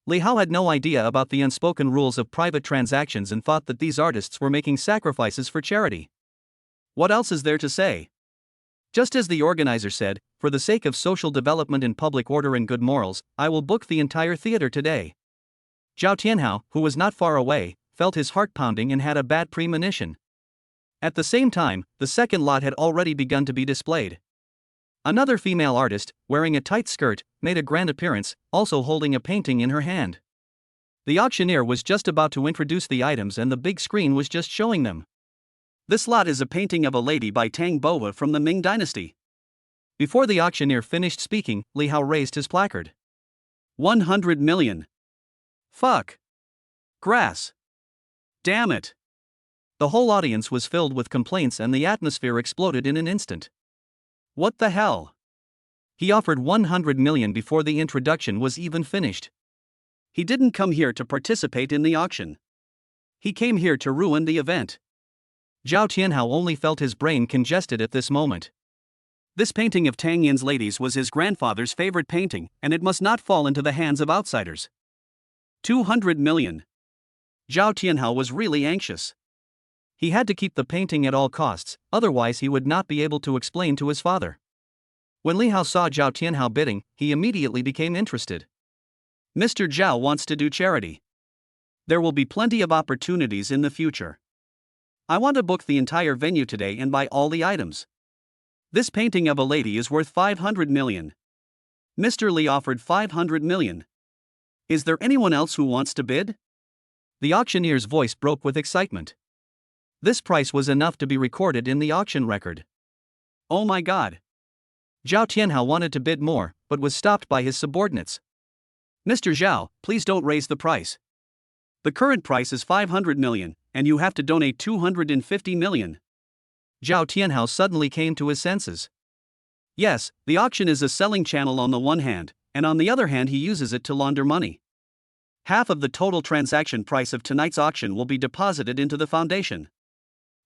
A: Li Hao had no idea about the unspoken rules of private transactions and thought that these artists were making sacrifices for charity. What else is there to say? Just as the organizer said, for the sake of social development and public order and good morals, I will book the entire theater today. Zhao Tianhao, who was not far away, felt his heart pounding and had a bad premonition. At the same time, the second lot had already begun to be displayed. Another female artist, wearing a tight skirt, made a grand appearance, also holding a painting in her hand. The auctioneer was just about to introduce the items and the big screen was just showing them. This lot is a painting of a lady by Tang Boa from the Ming Dynasty. Before the auctioneer finished speaking, Li Hao raised his placard. 100 million. Fuck. Grass. Damn it. The whole audience was filled with complaints and the atmosphere exploded in an instant. What the hell? He offered 100 million before the introduction was even finished. He didn't come here to participate in the auction. He came here to ruin the event. Zhao Tianhao only felt his brain congested at this moment. This painting of Tang Yin's ladies was his grandfather's favorite painting, and it must not fall into the hands of outsiders. 200 million. Zhao Tianhao was really anxious. He had to keep the painting at all costs, otherwise he would not be able to explain to his father. When Li Hao saw Zhao Tianhao bidding, he immediately became interested. Mr. Zhao wants to do charity. There will be plenty of opportunities in the future. I want to book the entire venue today and buy all the items. This painting of a lady is worth 500 million. Mr. Li offered 500 million. Is there anyone else who wants to bid? The auctioneer's voice broke with excitement. This price was enough to be recorded in the auction record. Oh my god. Zhao Tianhao wanted to bid more, but was stopped by his subordinates. Mr. Zhao, please don't raise the price. The current price is 500 million, and you have to donate 250 million. Zhao Tianhao suddenly came to his senses. Yes, the auction is a selling channel on the one hand, and on the other hand he uses it to launder money. Half of the total transaction price of tonight's auction will be deposited into the foundation.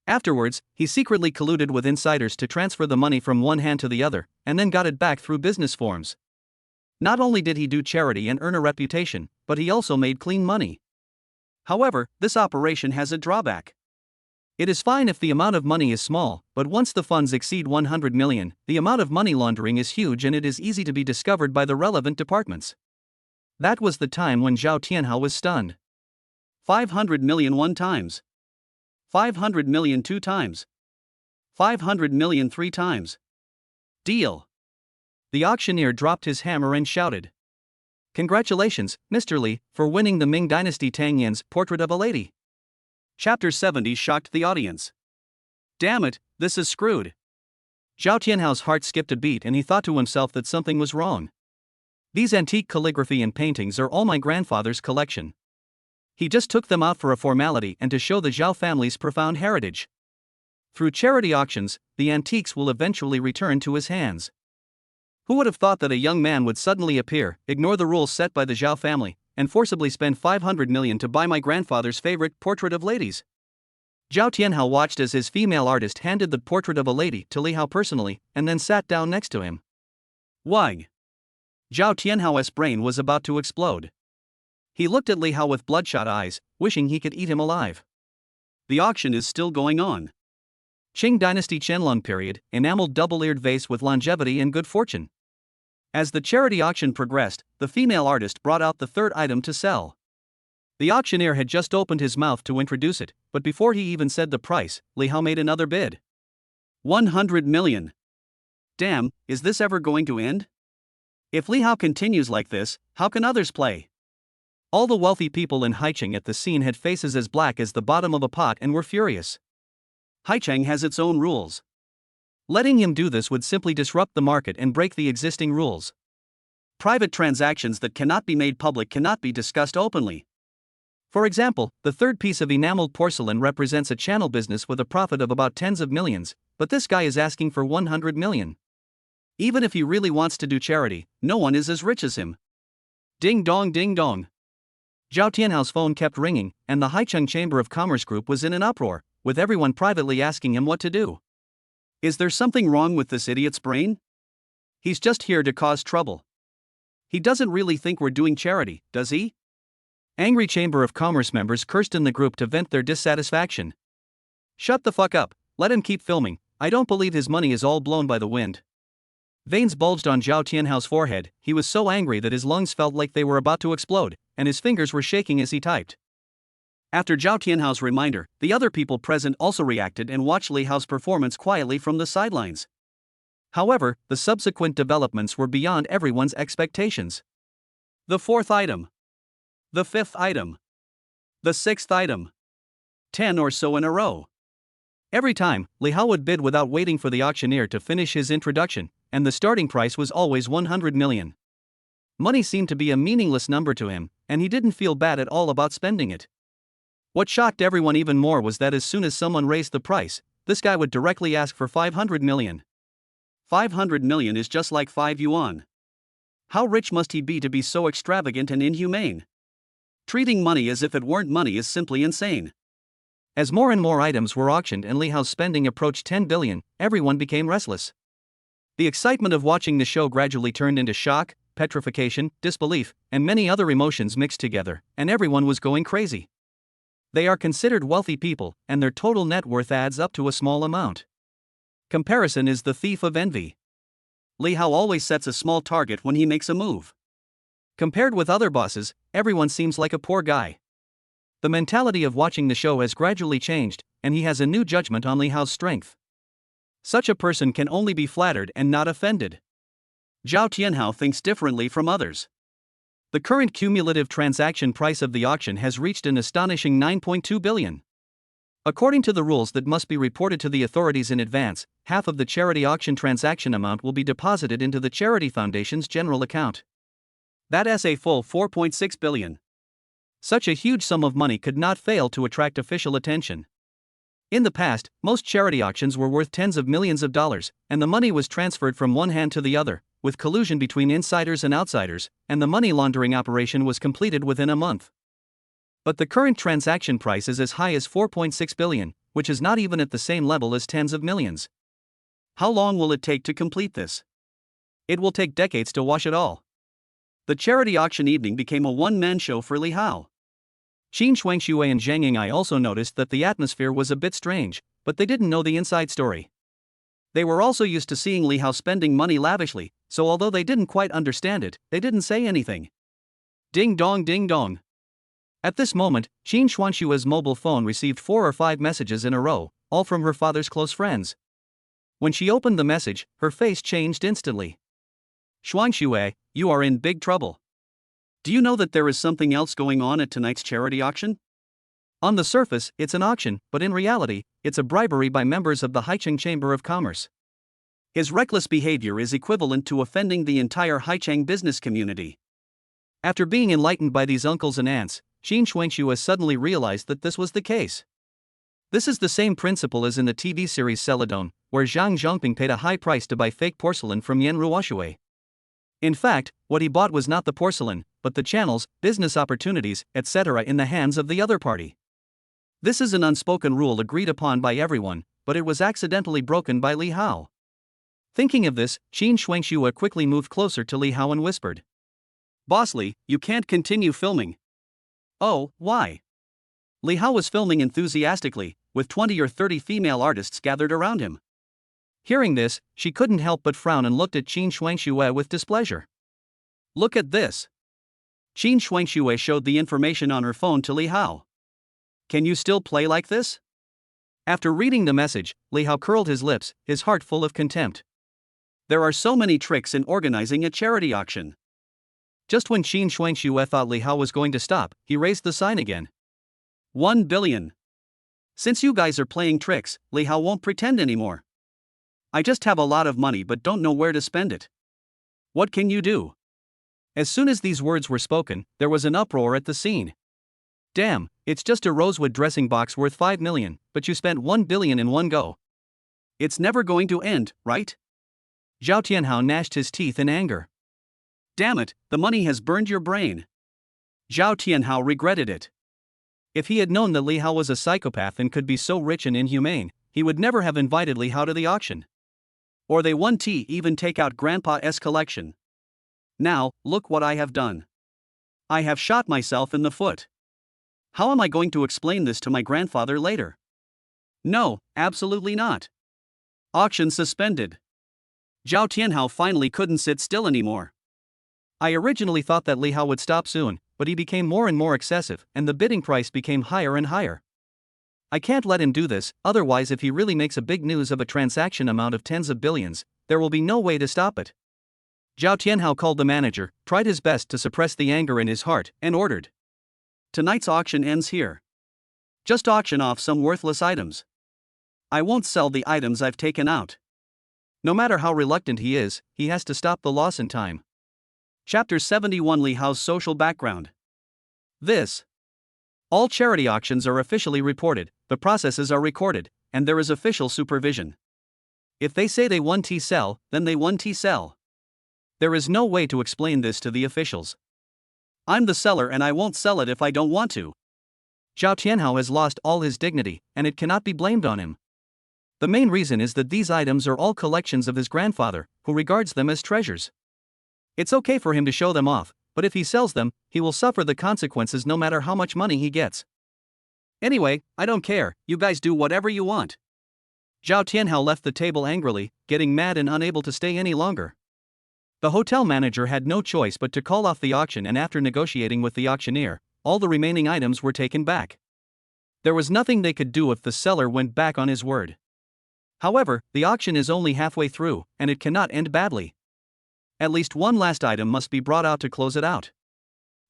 A: Afterwards, he secretly colluded with insiders to transfer the money from one hand to the other, and then got it back through business forms. Not only did he do charity and earn a reputation, but he also made clean money. However, this operation has a drawback. It is fine if the amount of money is small, but once the funds exceed 100 million, the amount of money laundering is huge and it is easy to be discovered by the relevant departments. That was the time when Zhao Tianhao was stunned. 500 million one times. 500 million two times. 500 million three times. Deal. The auctioneer dropped his hammer and shouted. Congratulations, Mr. Li, for winning the Ming Dynasty Tang Yan's Portrait of a Lady. Chapter 70 shocked the audience. Damn it, this is screwed. Zhao Tianhao's heart skipped a beat and he thought to himself that something was wrong. These antique calligraphy and paintings are all my grandfather's collection. He just took them out for a formality and to show the Zhao family's profound heritage. Through charity auctions, the antiques will eventually return to his hands. Who would have thought that a young man would suddenly appear, ignore the rules set by the Zhao family, and forcibly spend 500 million to buy my grandfather's favorite portrait of ladies? Zhao Tianhao watched as his female artist handed the portrait of a lady to Li Hao personally, and then sat down next to him. Why? Zhao Tianhao's brain was about to explode. He looked at Li Hao with bloodshot eyes, wishing he could eat him alive. The auction is still going on. Qing Dynasty Qianlong period, enameled double-eared vase with longevity and good fortune. As the charity auction progressed, the female artist brought out the third item to sell. The auctioneer had just opened his mouth to introduce it, but before he even said the price, Li Hao made another bid. 100 million. Damn, is this ever going to end? If Li Hao continues like this, how can others play? All the wealthy people in Haicheng at the scene had faces as black as the bottom of a pot and were furious. Haicheng has its own rules. Letting him do this would simply disrupt the market and break the existing rules. Private transactions that cannot be made public cannot be discussed openly. For example, the third piece of enameled porcelain represents a channel business with a profit of about tens of millions, but this guy is asking for 100 million. Even if he really wants to do charity, no one is as rich as him. Ding dong ding dong. Zhao Tianhao's phone kept ringing, and the Haicheng Chamber of Commerce group was in an uproar, with everyone privately asking him what to do. Is there something wrong with this idiot's brain? He's just here to cause trouble. He doesn't really think we're doing charity, does he? Angry Chamber of Commerce members cursed in the group to vent their dissatisfaction. Shut the fuck up, let him keep filming, I don't believe his money is all blown by the wind. Veins bulged on Zhao Tianhao's forehead, he was so angry that his lungs felt like they were about to explode, and his fingers were shaking as he typed. After Zhao Tianhao's reminder, the other people present also reacted and watched Li Hao's performance quietly from the sidelines. However, the subsequent developments were beyond everyone's expectations. The fourth item. The fifth item. The sixth item. 10 or so in a row. Every time, Li Hao would bid without waiting for the auctioneer to finish his introduction, and the starting price was always 100 million. Money seemed to be a meaningless number to him, and he didn't feel bad at all about spending it. What shocked everyone even more was that as soon as someone raised the price, this guy would directly ask for 500 million. 500 million is just like 5 yuan. How rich must he be to be so extravagant and inhumane? Treating money as if it weren't money is simply insane. As more and more items were auctioned and Li Hao's spending approached 10 billion, everyone became restless. The excitement of watching the show gradually turned into shock, petrification, disbelief, and many other emotions mixed together, and everyone was going crazy. They are considered wealthy people, and their total net worth adds up to a small amount. Comparison is the thief of envy. Li Hao always sets a small target when he makes a move. Compared with other bosses, everyone seems like a poor guy. The mentality of watching the show has gradually changed, and he has a new judgment on Li Hao's strength. Such a person can only be flattered and not offended. Zhao Tianhao thinks differently from others. The current cumulative transaction price of the auction has reached an astonishing 9.2 billion. According to the rules that must be reported to the authorities in advance, half of the charity auction transaction amount will be deposited into the Charity Foundation's general account. That's a full 4.6 billion. Such a huge sum of money could not fail to attract official attention. In the past, most charity auctions were worth tens of millions of dollars, and the money was transferred from one hand to the other, with collusion between insiders and outsiders, and the money laundering operation was completed within a month. But the current transaction price is as high as 4.6 billion, which is not even at the same level as tens of millions. How long will it take to complete this? It will take decades to wash it all. The charity auction evening became a one-man show for Li Hao. Qin Shuangxue and Zhang Ying'ai also noticed that the atmosphere was a bit strange, but they didn't know the inside story. They were also used to seeing Li Hao spending money lavishly, so although they didn't quite understand it, they didn't say anything. Ding dong ding dong. At this moment, Qin Shuangxue's mobile phone received 4 or 5 messages in a row, all from her father's close friends. When she opened the message, her face changed instantly. Shuangxue, you are in big trouble. Do you know that there is something else going on at tonight's charity auction? On the surface, it's an auction, but in reality, it's a bribery by members of the Haicheng Chamber of Commerce. His reckless behavior is equivalent to offending the entire Haicheng business community. After being enlightened by these uncles and aunts, Qin Shuangxue suddenly realized that this was the case. This is the same principle as in the TV series Showdown, where Zhang Zhongping paid a high price to buy fake porcelain from Yan Ruoxue. In fact, what he bought was not the porcelain, but the channels, business opportunities, etc. in the hands of the other party. This is an unspoken rule agreed upon by everyone, but it was accidentally broken by Li Hao. Thinking of this, Qin Shuangxue quickly moved closer to Li Hao and whispered, "Boss Li, you can't continue filming." "Oh, why?" Li Hao was filming enthusiastically, with 20 or 30 female artists gathered around him. Hearing this, she couldn't help but frown and looked at Qin Shuangxue with displeasure. "Look at this." Qin Shuangxue showed the information on her phone to Li Hao. "Can you still play like this?" After reading the message, Li Hao curled his lips, his heart full of contempt. There are so many tricks in organizing a charity auction. Just when Qin Shuangxue thought Li Hao was going to stop, he raised the sign again. 1 billion. Since you guys are playing tricks, Li Hao won't pretend anymore. I just have a lot of money but don't know where to spend it. What can you do? As soon as these words were spoken, there was an uproar at the scene. Damn, it's just a rosewood dressing box worth 5 million, but you spent 1 billion in one go. It's never going to end, right? Zhao Tianhao gnashed his teeth in anger. Damn it, the money has burned your brain. Zhao Tianhao regretted it. If he had known that Li Hao was a psychopath and could be so rich and inhumane, he would never have invited Li Hao to the auction. Or they wouldn't even take out Grandpa's collection. Now, look what I have done. I have shot myself in the foot. How am I going to explain this to my grandfather later? No, absolutely not. Auction suspended. Zhao Tianhao finally couldn't sit still anymore. I originally thought that Li Hao would stop soon, but he became more and more excessive, and the bidding price became higher and higher. I can't let him do this, otherwise if he really makes a big news of a transaction amount of tens of billions, there will be no way to stop it. Zhao Tianhao called the manager, tried his best to suppress the anger in his heart, and ordered. Tonight's auction ends here. Just auction off some worthless items. I won't sell the items I've taken out. No matter how reluctant he is, he has to stop the loss in time. Chapter 71 Li Hao's social background. All charity auctions are officially reported, the processes are recorded, and there is official supervision. If they say they won T sell, then they won T sell. There is no way to explain this to the officials. I'm the seller and I won't sell it if I don't want to. Zhao Tianhao has lost all his dignity, and it cannot be blamed on him. The main reason is that these items are all collections of his grandfather, who regards them as treasures. It's okay for him to show them off, but if he sells them, he will suffer the consequences no matter how much money he gets. Anyway, I don't care, you guys do whatever you want. Zhao Tianhao left the table angrily, getting mad and unable to stay any longer. The hotel manager had no choice but to call off the auction, and after negotiating with the auctioneer, all the remaining items were taken back. There was nothing they could do if the seller went back on his word. However, the auction is only halfway through, and it cannot end badly. At least one last item must be brought out to close it out.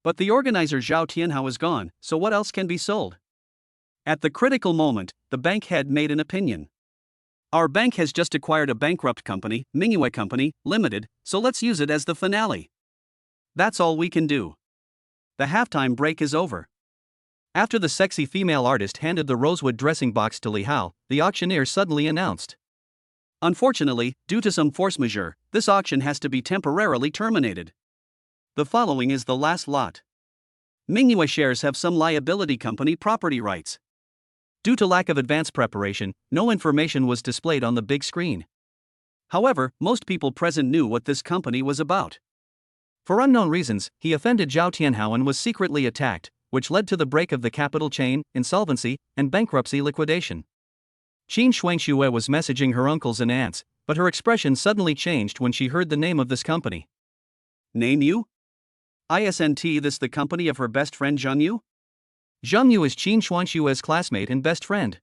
A: But the organizer Zhao Tianhao is gone, so what else can be sold? At the critical moment, the bank head made an opinion. Our bank has just acquired a bankrupt company, Mingyue Company, Limited, so let's use it as the finale. That's all we can do. The halftime break is over. After the sexy female artist handed the rosewood dressing box to Li Hao, the auctioneer suddenly announced. Unfortunately, due to some force majeure, this auction has to be temporarily terminated. The following is the last lot. Mingyue shares have some liability company property rights. Due to lack of advance preparation, no information was displayed on the big screen. However, most people present knew what this company was about. For unknown reasons, he offended Zhao Tianhao and was secretly attacked, which led to the break of the capital chain, insolvency, and bankruptcy liquidation. Qin Shuangxue was messaging her uncles and aunts, but her expression suddenly changed when she heard the name of this company.
B: Name you? Isn't this the company of her best friend Zhang Yu?
A: Zhang Yu is Qin Shuangxue's classmate and best friend.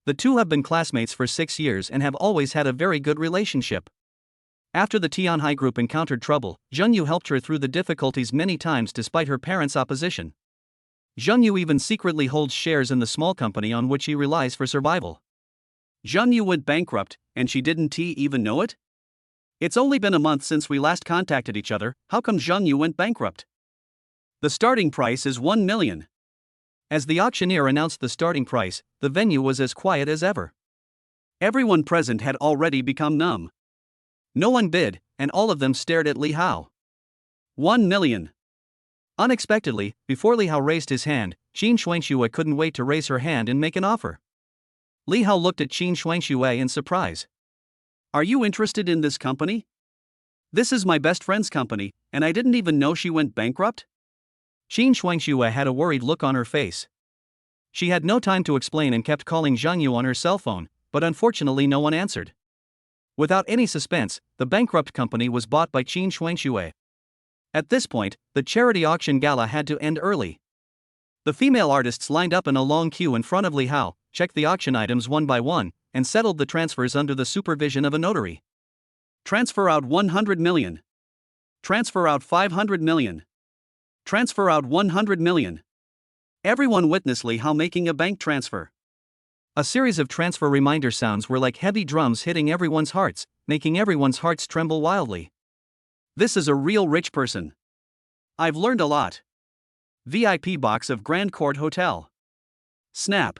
A: The two have been classmates for 6 years and have always had a very good relationship. After the Tianhai group encountered trouble, Zhang Yu helped her through the difficulties many times despite her parents' opposition. Zhang Yu even secretly holds shares in the small company on which he relies for survival.
B: Zhang Yu went bankrupt, and she didn't even know it? It's only been a month since we last contacted each other, how come Zhang Yu went bankrupt? The starting price is 1 million.
A: As the auctioneer announced the starting price, the venue was as quiet as ever.
B: Everyone present had already become numb.
A: No one bid, and all of them stared at Li Hao.
B: 1 million.
A: Unexpectedly, before Li Hao raised his hand, Qin Shuangxue couldn't wait to raise her hand and make an offer. Li Hao looked at Qin Shuangxue in surprise.
B: Are you interested in this company? This is my best friend's company, and I didn't even know she went bankrupt?
A: Qin Shuangxue had a worried look on her face. She had no time to explain and kept calling Zhang Yu on her cell phone, but unfortunately no one answered. Without any suspense, the bankrupt company was bought by Qin Shuangxue. At this point, the charity auction gala had to end early. The female artists lined up in a long queue in front of Li Hao, checked the auction items one by one, and settled the transfers under the supervision of a notary.
B: Transfer out 100 million. Transfer out 500 million. Transfer out 100 million. Everyone witnessed Li Hao making a bank transfer.
A: A series of transfer reminder sounds were like heavy drums hitting everyone's hearts, making everyone's hearts tremble wildly.
B: This is a real rich person. I've learned a lot. VIP box of Grand Court Hotel. Snap.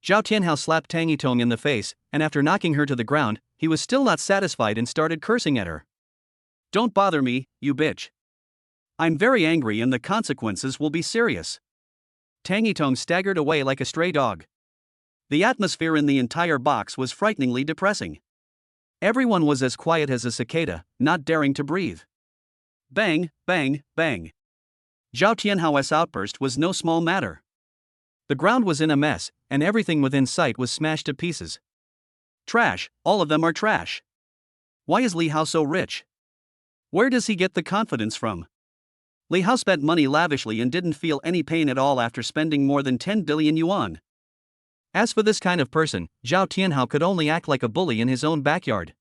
A: Zhao Tianhao slapped Tang Yitong in the face, and after knocking her to the ground, he was still not satisfied and started cursing at her.
B: Don't bother me, you bitch. I'm very angry and the consequences will be serious.
A: Tang Yitong staggered away like a stray dog.
B: The atmosphere in the entire box was frighteningly depressing.
A: Everyone was as quiet as a cicada, not daring to breathe.
B: Bang, bang, bang. Zhao Tianhao's outburst was no small matter.
A: The ground was in a mess, and everything within sight was smashed to pieces.
B: Trash, all of them are trash. Why is Li Hao so rich? Where does he get the confidence from? Li Hao spent money lavishly and didn't feel any pain at all after spending more than 10 billion yuan.
A: As for this kind of person, Zhao Tianhao could only act like a bully in his own backyard.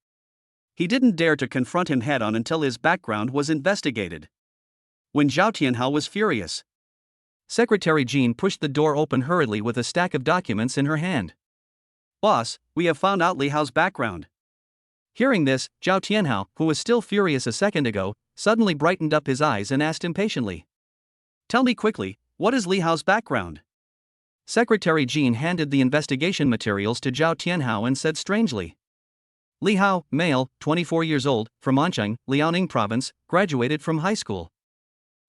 B: He didn't dare to confront him head-on until his background was investigated. When Zhao Tianhao was furious,
A: Secretary Jean pushed the door open hurriedly with a stack of documents in her hand.
B: Boss, we have found out Li Hao's background.
A: Hearing this, Zhao Tianhao, who was still furious a second ago, suddenly brightened up his eyes and asked impatiently.
B: Tell me quickly, what is Li Hao's background?
A: Secretary Jean handed the investigation materials to Zhao Tianhao and said strangely. Li Hao, male, 24 years old, from Anshang, Liaoning Province, graduated from high school.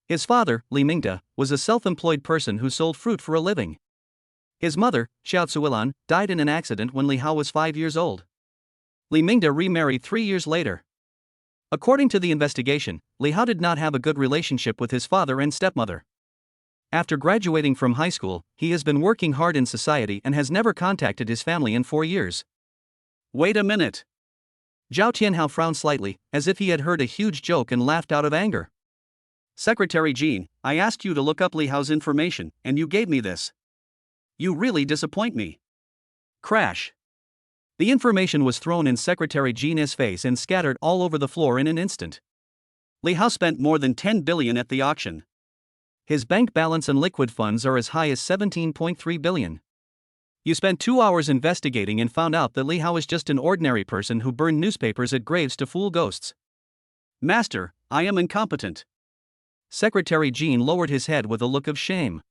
A: His father, Li Mingda, was a self-employed person who sold fruit for a living. His mother, Xiao Zuilan, died in an accident when Li Hao was 5 years old. Li Mingda remarried 3 years later. According to the investigation, Li Hao did not have a good relationship with his father and stepmother. After graduating from high school, he has been working hard in society and has never contacted his family in 4 years.
B: Wait a minute.
A: Zhao Tianhao frowned slightly, as if he had heard a huge joke and laughed out of anger.
B: Secretary Jean, I asked you to look up Li Hao's information, and you gave me this. You really disappoint me. Crash.
A: The information was thrown in Secretary Jean's face and scattered all over the floor in an instant.
B: Li Hao spent more than 10 billion at the auction.
A: His bank balance and liquid funds are as high as 17.3 billion. You spent 2 hours investigating and found out that Li Hao is just an ordinary person who burned newspapers at graves to fool ghosts.
B: Master, I am incompetent.
A: Secretary Jean lowered his head with a look of shame.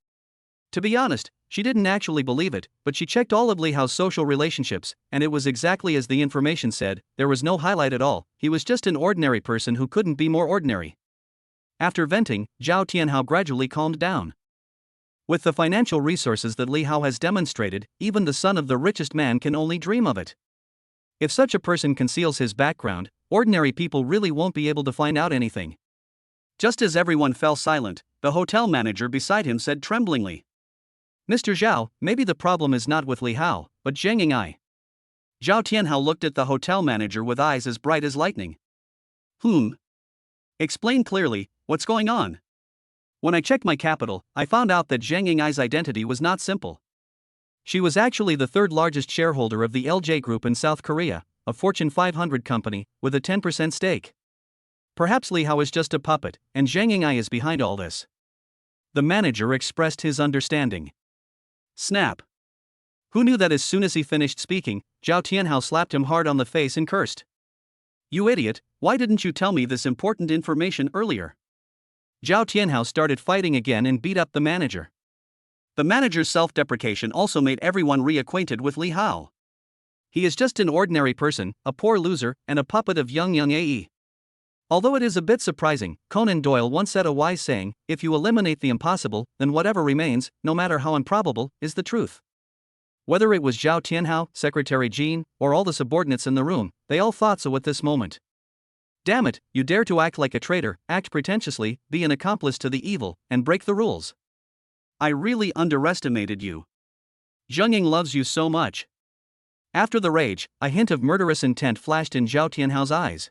A: To be honest, she didn't actually believe it, but she checked all of Li Hao's social relationships, and it was exactly as the information said. There was no highlight at all. He was just an ordinary person who couldn't be more ordinary. After venting, Zhao Tianhao gradually calmed down. With the financial resources that Li Hao has demonstrated, even the son of the richest man can only dream of it. If such a person conceals his background, ordinary people really won't be able to find out anything.
B: Just as everyone fell silent,
A: the hotel manager beside him said tremblingly. Mr. Zhao, maybe the problem is not with Li Hao, but Zheng Ying'ai. Zhao Tianhao looked at the hotel manager with eyes as bright as lightning. Explain clearly, what's going on? When I checked my capital, I found out that Zheng Ying'ai's identity was not simple. She was actually the third largest shareholder of the LJ Group in South Korea, a Fortune 500 company, with a 10% stake. Perhaps Li Hao is just a puppet, and Zheng Ying'ai is behind all this. The manager expressed his understanding. Snap. Who knew that as soon as he finished speaking, Zhao Tianhao slapped him hard on the face and cursed. You idiot, why didn't you tell me this important information earlier? Zhao Tianhao started fighting again and beat up the manager. The manager's self-deprecation also made everyone reacquainted with Li Hao. He is just an ordinary person, a poor loser, and a puppet of Young Ae. Although it is a bit surprising, Conan Doyle once said a wise saying, if you eliminate the impossible, then whatever remains, no matter how improbable, is the truth. Whether it was Zhao Tianhao, Secretary Jean, or all the subordinates in the room, they all thought so at this moment. Damn it, you dare to act like a traitor, act pretentiously, be an accomplice to the evil, and break the rules. I really underestimated you. Zheng Ying loves you so much. After the rage, a hint of murderous intent flashed in Zhao Tianhao's eyes.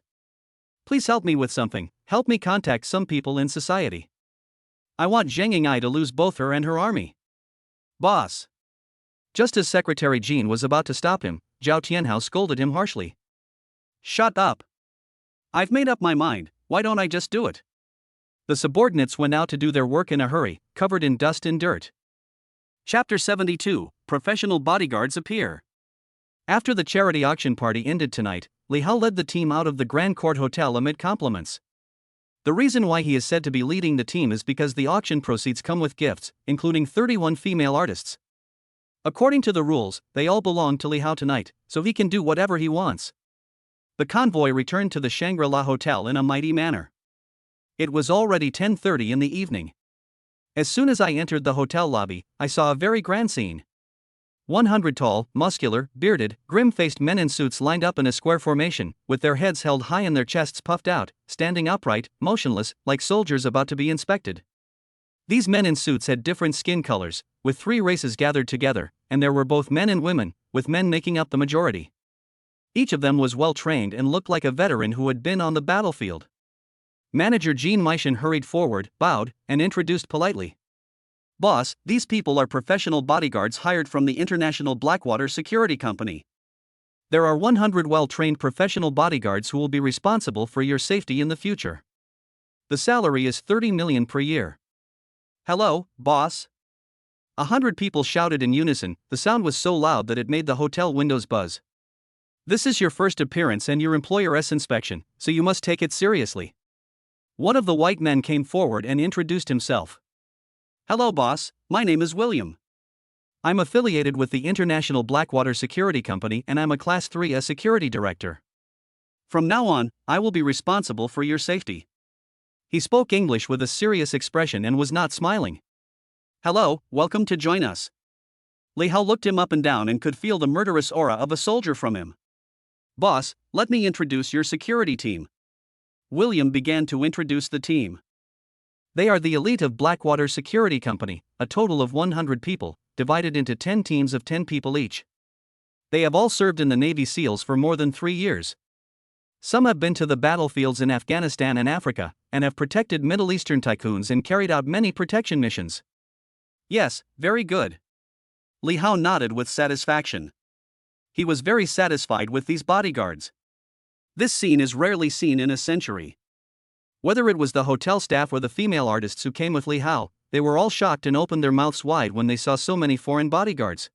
A: Please help me with something, help me contact some people in society. I want Zheng Ying'ai to lose both her and her army. Boss. Just as Secretary Jean was about to stop him, Zhao Tianhao scolded him harshly. Shut up. I've made up my mind, why don't I just do it? The subordinates went out to do their work in a hurry, covered in dust and dirt. Chapter 72, Professional Bodyguards Appear. After the charity auction party ended tonight, Li Hao led the team out of the Grand Court Hotel amid compliments. The reason why he is said to be leading the team is because the auction proceeds come with gifts, including 31 female artists. According to the rules, they all belong to Li Hao tonight, so he can do whatever he wants. The convoy returned to the Shangri-La Hotel in a mighty manner. It was already 10:30 in the evening. As soon as I entered the hotel lobby, I saw a very grand scene. 100 tall, muscular, bearded, grim-faced men in suits lined up in a square formation, with their heads held high and their chests puffed out, standing upright, motionless, like soldiers about to be inspected. These men in suits had different skin colors, with three races gathered together, and there were both men and women, with men making up the majority. Each of them was well trained and looked like a veteran who had been on the battlefield. Manager Jean Meishan hurried forward, bowed, and introduced politely. Boss, these people are professional bodyguards hired from the International Blackwater Security Company. There are 100 well-trained professional bodyguards who will be responsible for your safety in the future. The salary is 30 million per year. Hello, boss? 100 people shouted in unison. The sound was so loud that it made the hotel windows buzz. This is your first appearance and your employer's inspection, so you must take it seriously. One of the white men came forward and introduced himself. Hello, boss, my name is William. I'm affiliated with the International Blackwater Security Company and I'm a Class 3A security director. From now on, I will be responsible for your safety. He spoke English with a serious expression and was not smiling. Hello, welcome to join us. Li Hao looked him up and down and could feel the murderous aura of a soldier from him. Boss, let me introduce your security team. William began to introduce the team. They are the elite of Blackwater Security Company, a total of 100 people, divided into 10 teams of 10 people each. They have all served in the Navy SEALs for more than 3 years. Some have been to the battlefields in Afghanistan and Africa, and have protected Middle Eastern tycoons and carried out many protection missions. Yes, very good. Li Hao nodded with satisfaction. He was very satisfied with these bodyguards. This scene is rarely seen in a century. Whether it was the hotel staff or the female artists who came with Li Hao, they were all shocked and opened their mouths wide when they saw so many foreign bodyguards.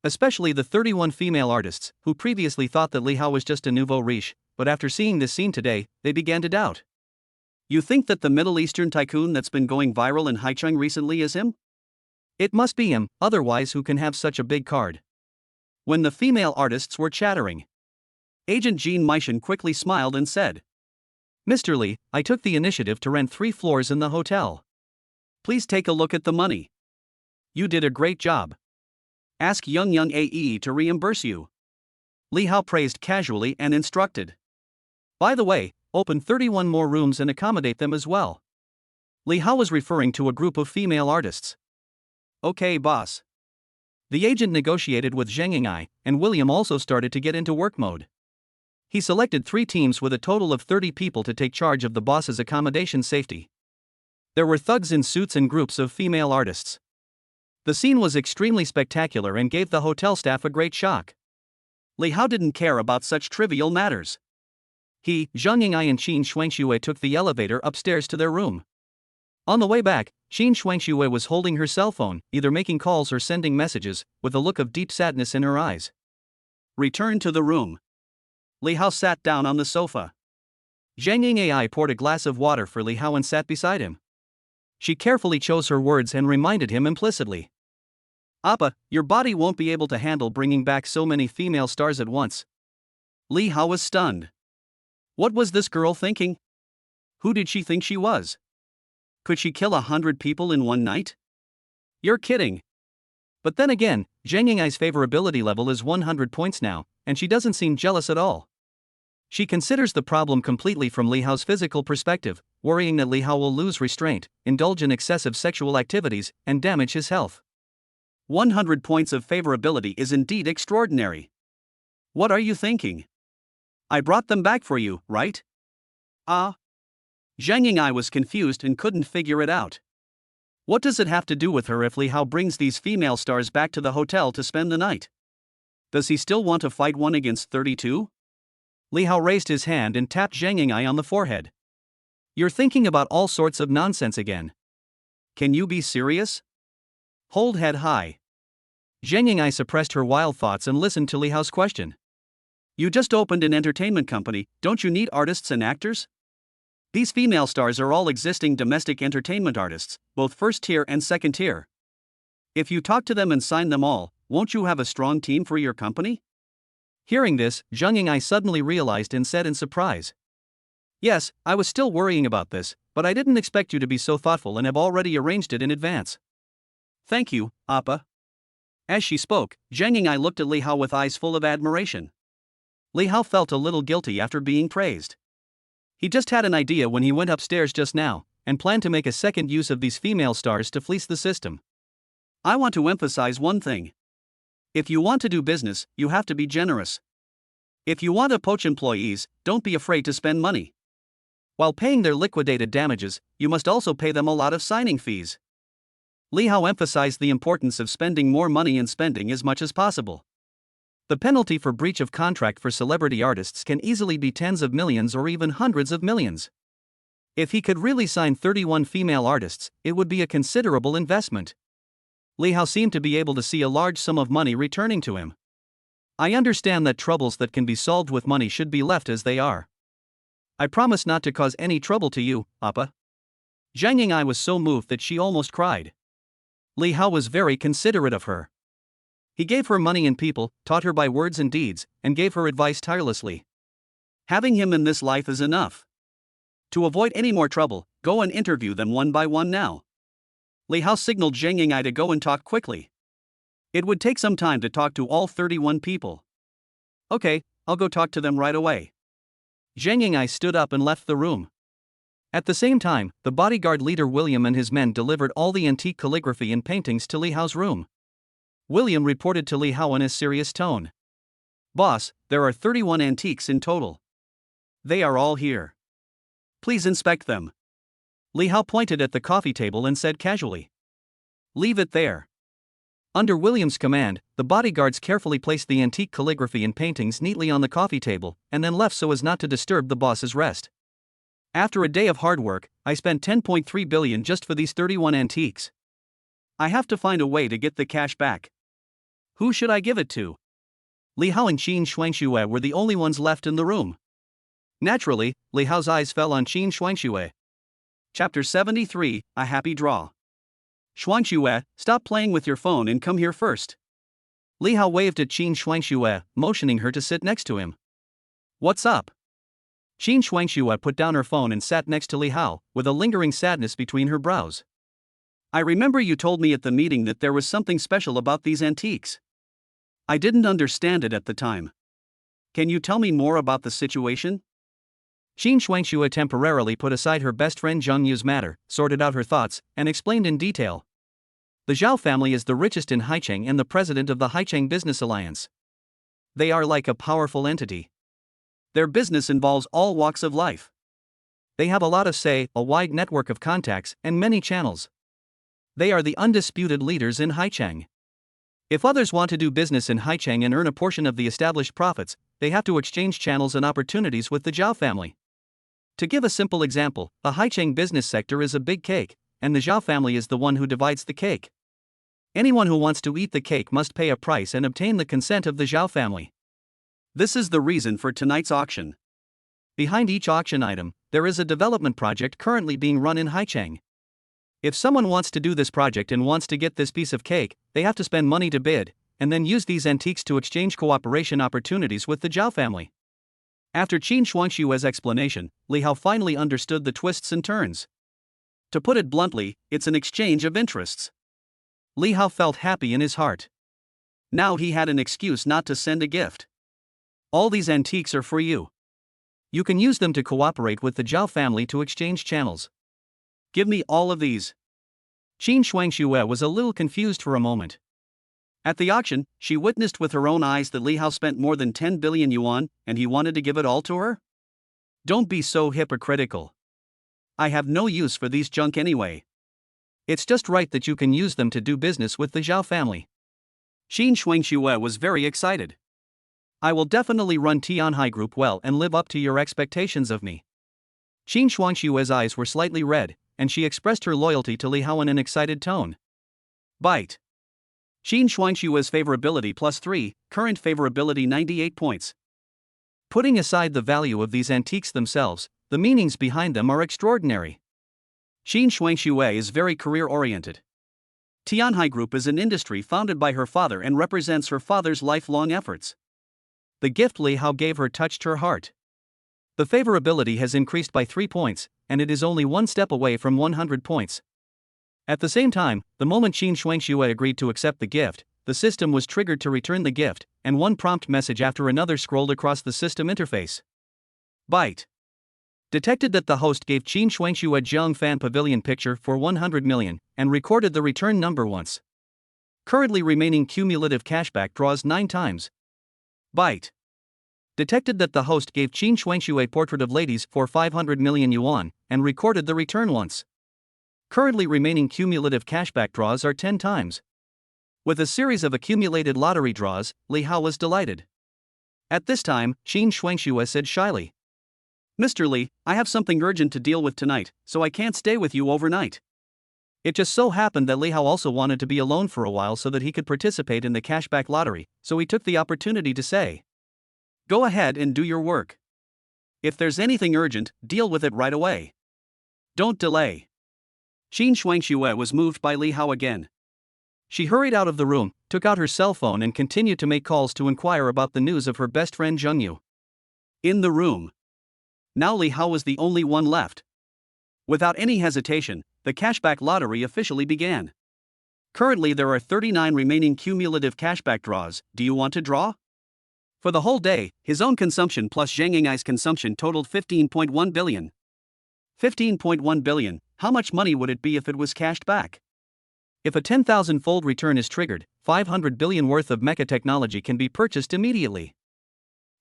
A: Especially the 31 female artists, who previously thought that Li Hao was just a nouveau riche, but after seeing this scene today, they began to doubt. You think that the Middle Eastern tycoon that's been going viral in Haicheng recently is him? It must be him, otherwise who can have such a big card? When the female artists were chattering, Agent Jean Meishan quickly smiled and said, Mr. Li, I took the initiative to rent 3 floors in the hotel. Please take a look at the money. You did a great job. Ask Young Ae to reimburse you. Li Hao praised casually and instructed. By the way, open 31 more rooms and accommodate them as well. Li Hao was referring to a group of female artists. Okay, boss. The agent negotiated with Zheng Ying'ai, and William also started to get into work mode. He selected 3 teams with a total of 30 people to take charge of the boss's accommodation safety. There were thugs in suits and groups of female artists. The scene was extremely spectacular and gave the hotel staff a great shock. Li Hao didn't care about such trivial matters. He, Zheng Ying'ai and Qin Shuangxue took the elevator upstairs to their room. On the way back, Qin Shuangxue was holding her cell phone, either making calls or sending messages, with a look of deep sadness in her eyes. Return to the room. Li Hao sat down on the sofa. Zheng Ying'ai poured a glass of water for Li Hao and sat beside him. She carefully chose her words and reminded him implicitly. Appa, your body won't be able to handle bringing back so many female stars at once. Li Hao was stunned. What was this girl thinking? Who did she think she was? Could she kill 100 people in one night? You're kidding. But then again, Zheng Ying'ai's favorability level is 100 points now, and she doesn't seem jealous at all. She considers the problem completely from Li Hao's physical perspective, worrying that Li Hao will lose restraint, indulge in excessive sexual activities, and damage his health. 100 points of favorability is indeed extraordinary. What are you thinking? I brought them back for you, right? Ah. Zheng Ying'ai was confused and couldn't figure it out. What does it have to do with her if Li Hao brings these female stars back to the hotel to spend the night? Does he still want to fight 1 against 32? Li Hao raised his hand and tapped Zheng Ying'ai on the forehead. You're thinking about all sorts of nonsense again. Can you be serious? Hold head high. Zheng Ying'ai suppressed her wild thoughts and listened to Li Hao's question. You just opened an entertainment company, don't you need artists and actors? These female stars are all existing domestic entertainment artists, both first tier and second tier. If you talk to them and sign them all, won't you have a strong team for your company? Hearing this, Zheng Ying'ai suddenly realized and said in surprise. Yes, I was still worrying about this, but I didn't expect you to be so thoughtful and have already arranged it in advance. Thank you, Appa. As she spoke, Zheng Ying'ai looked at Li Hao with eyes full of admiration. Li Hao felt a little guilty after being praised. He just had an idea when he went upstairs just now, and planned to make a second use of these female stars to fleece the system. I want to emphasize one thing. If you want to do business, you have to be generous. If you want to poach employees, don't be afraid to spend money. While paying their liquidated damages, you must also pay them a lot of signing fees. Li Hao emphasized the importance of spending more money and spending as much as possible. The penalty for breach of contract for celebrity artists can easily be tens of millions or even hundreds of millions. If he could really sign 31 female artists, it would be a considerable investment. Li Hao seemed to be able to see a large sum of money returning to him. I understand that troubles that can be solved with money should be left as they are. I promise not to cause any trouble to you, Appa. Zheng Ying'ai was so moved that she almost cried. Li Hao was very considerate of her. He gave her money and people, taught her by words and deeds, and gave her advice tirelessly. Having him in this life is enough. To avoid any more trouble, go and interview them one by one now. Li Hao signaled Zheng Ying'ai to go and talk quickly. It would take some time to talk to all 31 people. Okay, I'll go talk to them right away. Zheng Ying'ai stood up and left the room. At the same time, the bodyguard leader William and his men delivered all the antique calligraphy and paintings to Li Hao's room. William reported to Li Hao in a serious tone. Boss, there are 31 antiques in total. They are all here. Please inspect them. Li Hao pointed at the coffee table and said casually. Leave it there. Under William's command, the bodyguards carefully placed the antique calligraphy and paintings neatly on the coffee table, and then left so as not to disturb the boss's rest. After a day of hard work, I spent 10.3 billion just for these 31 antiques. I have to find a way to get the cash back. Who should I give it to? Li Hao and Qin Shuangxue were the only ones left in the room. Naturally, Li Hao's eyes fell on Qin Shuangxue. Chapter 73, A Happy Draw. Shuangxue, stop playing with your phone and come here first. Li Hao waved at Qin Shuangxue, motioning her to sit next to him. What's up? Qin Shuangxue put down her phone and sat next to Li Hao, with a lingering sadness between her brows. I remember you told me at the meeting that there was something special about these antiques. I didn't understand it at the time. Can you tell me more about the situation? Xin Shuangxue temporarily put aside her best friend Zhang Yu's matter, sorted out her thoughts, and explained in detail. The Zhao family is the richest in Haicheng and the president of the Haicheng Business Alliance. They are like a powerful entity. Their business involves all walks of life. They have a lot of say, a wide network of contacts, and many channels. They are the undisputed leaders in Haicheng. If others want to do business in Haicheng and earn a portion of the established profits, they have to exchange channels and opportunities with the Zhao family. To give a simple example, a Haicheng business sector is a big cake, and the Zhao family is the one who divides the cake. Anyone who wants to eat the cake must pay a price and obtain the consent of the Zhao family.
B: This is the reason for tonight's auction.
A: Behind each auction item, there is a development project currently being run in Haicheng. If someone wants to do this project and wants to get this piece of cake, they have to spend money to bid, and then use these antiques to exchange cooperation opportunities with the Zhao family. After Qin Shuangshue's explanation, Li Hao finally understood the twists and turns. To put it bluntly, it's an exchange of interests. Li Hao felt happy in his heart. Now he had an excuse not to send a gift. All these antiques are for you. You can use them to cooperate with the Zhao family to exchange channels.
B: Give me all of these.
A: Qin Shuangxue was a little confused for a moment.
B: At the auction, she witnessed with her own eyes that Li Hao spent more than 10 billion yuan, and he wanted to give it all to her?
A: Don't be so hypocritical.
B: I have no use for these junk anyway.
A: It's just right that you can use them to do business with the Zhao family.
B: Qin Shuangxue was very excited.
A: I will definitely run Tianhai Group well and live up to your expectations of me. Qin Shuangshue's eyes were slightly red, and she expressed her loyalty to Li Hao in an excited tone.
B: Bite. Qin Shuangshue's favorability +3, current favorability 98 points.
A: Putting aside the value of these antiques themselves, the meanings behind them are extraordinary.
B: Qin Shuangxue is very career-oriented. Tianhai Group is an industry founded by her father and represents her father's lifelong efforts.
A: The gift Li Hao gave her touched her heart. The favorability has increased by 3 points, and it is only one step away from 100 points. At the same time, the moment Qin Shuangxue agreed to accept the gift, the system was triggered to return the gift, and one prompt message after another scrolled across the system interface.
B: Bite.
A: Detected that the host gave Qin Shuangxue a Zheng Fan Pavilion picture for 100 million, and recorded the return number once. Currently remaining cumulative cashback draws 9 times.
B: Bite.
A: Detected that the host gave Qin Shuangxue a portrait of ladies for 500 million yuan, and recorded the return once. Currently remaining cumulative cashback draws are 10 times. With a series of accumulated lottery draws, Li Hao was delighted. At this time, Qin Shuangxue said shyly,
B: Mr. Li, I have something urgent to deal with tonight, so I can't stay with you overnight.
A: It just so happened that Li Hao also wanted to be alone for a while so that he could participate in the cashback lottery, so he took the opportunity to say,
B: Go ahead and do your work. If there's anything urgent, deal with it right away. Don't delay. Qin Shuangxue was moved by Li Hao again.
A: She hurried out of the room, took out her cell phone and continued to make calls to inquire about the news of her best friend Zheng Yu.
B: In the room. Now Li Hao was the only one left. Without any hesitation, the cashback lottery officially began. Currently there are 39 remaining cumulative cashback draws. Do you want to draw? For the whole day, his own consumption plus Zhang Yingai's consumption totaled 15.1 billion. 15.1 billion, how much money would it be if it was cashed back?
A: If a 10,000-fold return is triggered, 500 billion worth of Mecha technology can be purchased immediately.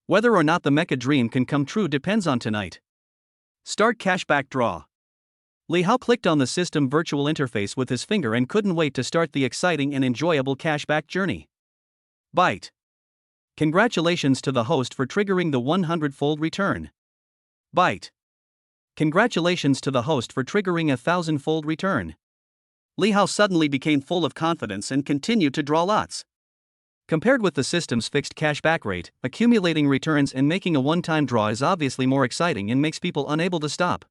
A: Whether or not the Mecha dream can come true depends on tonight.
B: Start cashback draw.
A: Li Hao clicked on the system virtual interface with his finger and couldn't wait to start the exciting and enjoyable cashback journey.
B: Bite.
A: Congratulations to the host for triggering the 100-fold return.
B: Bite.
A: Congratulations to the host for triggering a 1,000-fold return.
B: Li Hao suddenly became full of confidence and continued to draw lots.
A: Compared with the system's fixed cashback rate, accumulating returns and making a one-time draw is obviously more exciting and makes people unable to stop.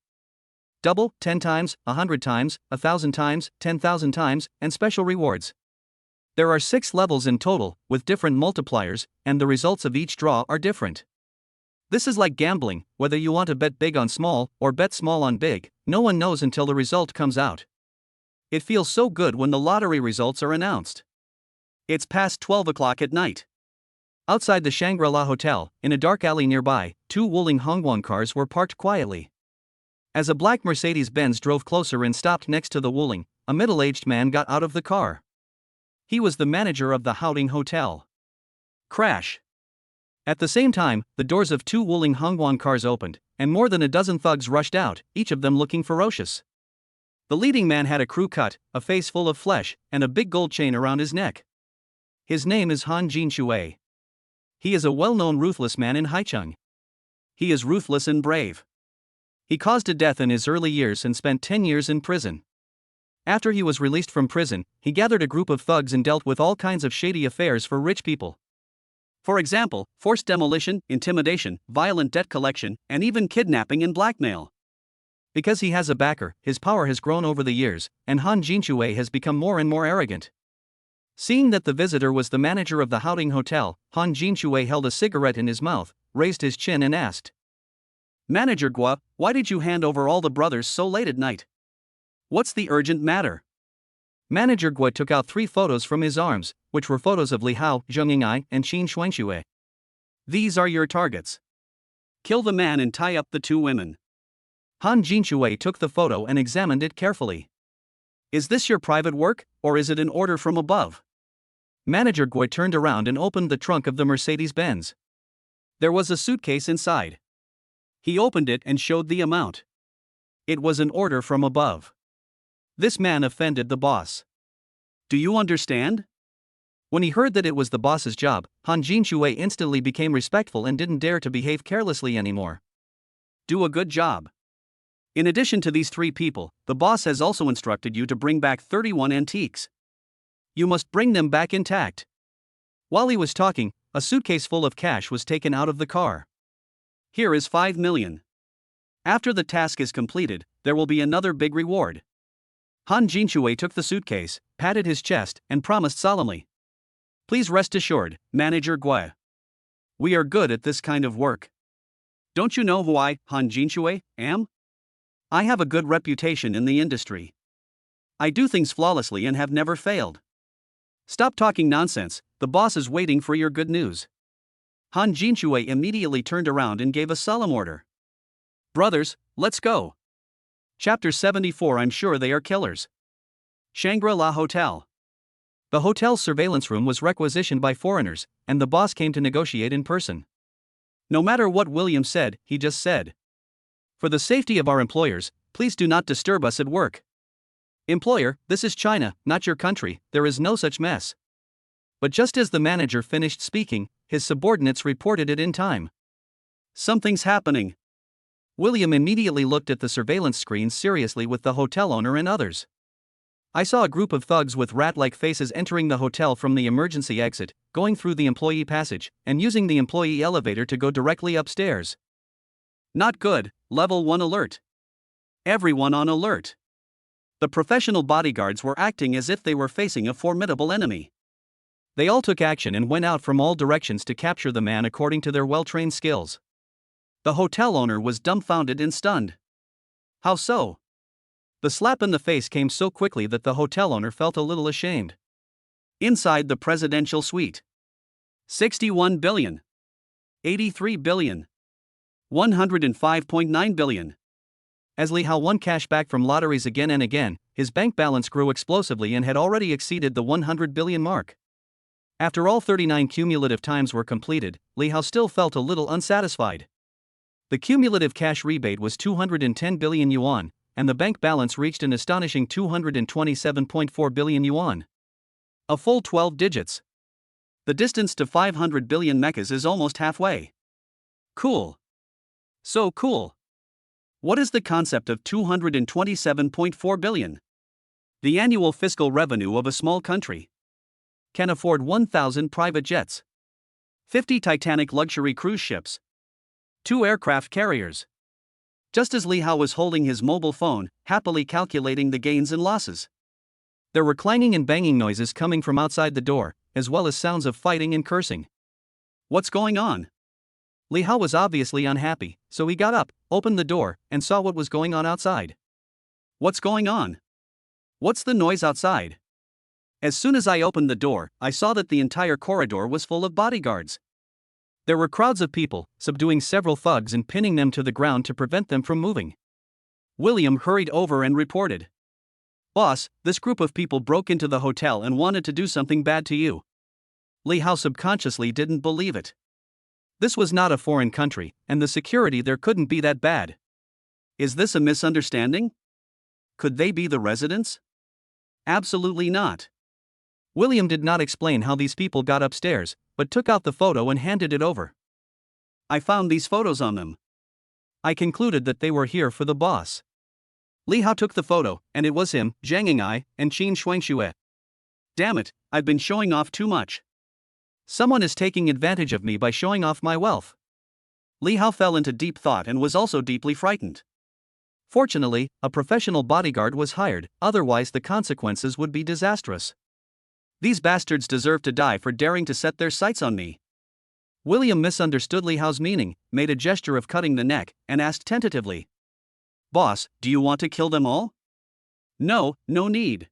A: Double, 10 times, 100 times, 1,000 times, 10,000 times, and special rewards. There are 6 levels in total, with different multipliers, and the results of each draw are different. This is like gambling, whether you want to bet big on small, or bet small on big, no one knows until the result comes out. It feels so good when the lottery results are announced.
B: It's past 12 o'clock at night.
A: Outside the Shangri-La Hotel, in a dark alley nearby, two Wuling Hongguang cars were parked quietly. As a black Mercedes-Benz drove closer and stopped next to the Wuling, a middle-aged man got out of the car. He was the manager of the Howding Hotel. Crash. At the same time, the doors of two Wuling Hongguang cars opened, and more than a dozen thugs rushed out, each of them looking ferocious. The leading man had a crew cut, a face full of flesh, and a big gold chain around his neck. His name is Han Jinshui. He is a well-known ruthless man in Haicheng. He is ruthless and brave. He caused a death in his early years and spent 10 years in prison. After he was released from prison, he gathered a group of thugs and dealt with all kinds of shady affairs for rich people. For example, forced demolition, intimidation, violent debt collection, and even kidnapping and blackmail. Because he has a backer, his power has grown over the years, and Han Jinshui has become more and more arrogant. Seeing that the visitor was the manager of the Howding Hotel, Han Jinshui held a cigarette in his mouth, raised his chin and asked, "Manager Gua, why did you hand over all the brothers so late at night? What's the urgent matter?" Manager Gua took out 3 photos from his arms, which were photos of Li Hao, Zheng Ying'ai, and Qin Shuangshui. "These are your targets. Kill the man and tie up the 2 women." Han Jinshui took the photo and examined it carefully. "Is this your private work, or is it an order from above?" Manager Gui turned around and opened the trunk of the Mercedes-Benz. There was a suitcase inside. He opened it and showed the amount. It was an order from above. This man offended the boss. Do you understand? When he heard that it was the boss's job, Han Jinshui instantly became respectful and didn't dare to behave carelessly anymore. Do a good job. In addition to these 3 people, the boss has also instructed you to bring back 31 antiques. You must bring them back intact. While he was talking, a suitcase full of cash was taken out of the car. Here is 5 million. After the task is completed, there will be another big reward. Han Jinshui took the suitcase, patted his chest, and promised solemnly. Please rest assured, Manager Gui. We are good at this kind of work. Don't you know who I, Han Jinshui, am? I have a good reputation in the industry. I do things flawlessly and have never failed. Stop talking nonsense, the boss is waiting for your good news. Han Jinshui immediately turned around and gave a solemn order. Brothers, let's go. Chapter 74. I'm sure they are killers. Shangri-La Hotel. The hotel's surveillance room was requisitioned by foreigners, and the boss came to negotiate in person. No matter what William said, he just said, "For the safety of our employers, please do not disturb us at work." Employer, this is China, not your country, there is no such mess. But just as the manager finished speaking, his subordinates reported it in time. Something's happening. William immediately looked at the surveillance screen seriously with the hotel owner and others. I saw a group of thugs with rat-like faces entering the hotel from the emergency exit, going through the employee passage, and using the employee elevator to go directly upstairs. Not good, level 1 alert. Everyone on alert. The professional bodyguards were acting as if they were facing a formidable enemy. They all took action and went out from all directions to capture the man according to their well-trained skills. The hotel owner was dumbfounded and stunned. How so? The slap in the face came so quickly that the hotel owner felt a little ashamed. Inside the presidential suite. 61 billion. 83 billion. 105.9 billion. As Li Hao won cash back from lotteries again and again, his bank balance grew explosively and had already exceeded the 100 billion mark. After all 39 cumulative times were completed, Li Hao still felt a little unsatisfied. The cumulative cash rebate was 210 billion yuan, and the bank balance reached an astonishing 227.4 billion yuan. A full 12 digits. The distance to 500 billion mechas is almost halfway. Cool. So cool. What is the concept of 227.4 billion? The annual fiscal revenue of a small country. Can afford 1,000 private jets, 50 Titanic luxury cruise ships, 2 aircraft carriers. Just as Li Hao was holding his mobile phone, happily calculating the gains and losses, there were clanging and banging noises coming from outside the door, as well as sounds of fighting and cursing. What's going on? Li Hao was obviously unhappy, so he got up, opened the door, and saw what was going on outside. What's going on? What's the noise outside? As soon as I opened the door, I saw that the entire corridor was full of bodyguards. There were crowds of people, subduing several thugs and pinning them to the ground to prevent them from moving. William hurried over and reported. "Boss, this group of people broke into the hotel and wanted to do something bad to you." Li Hao subconsciously didn't believe it. This was not a foreign country, and the security there couldn't be that bad. Is this a misunderstanding? Could they be the residents? Absolutely not. William did not explain how these people got upstairs, but took out the photo and handed it over. "I found these photos on them. I concluded that they were here for the boss." Li Hao took the photo, and it was him, Zhang Ying'ai, and Qin Shuangxue. "Damn it, I've been showing off too much. Someone is taking advantage of me by showing off my wealth." Li Hao fell into deep thought and was also deeply frightened. Fortunately, a professional bodyguard was hired, otherwise the consequences would be disastrous. "These bastards deserve to die for daring to set their sights on me." William misunderstood Li Hao's meaning, made a gesture of cutting the neck, and asked tentatively, "Boss, do you want to kill them all?" "No, no need."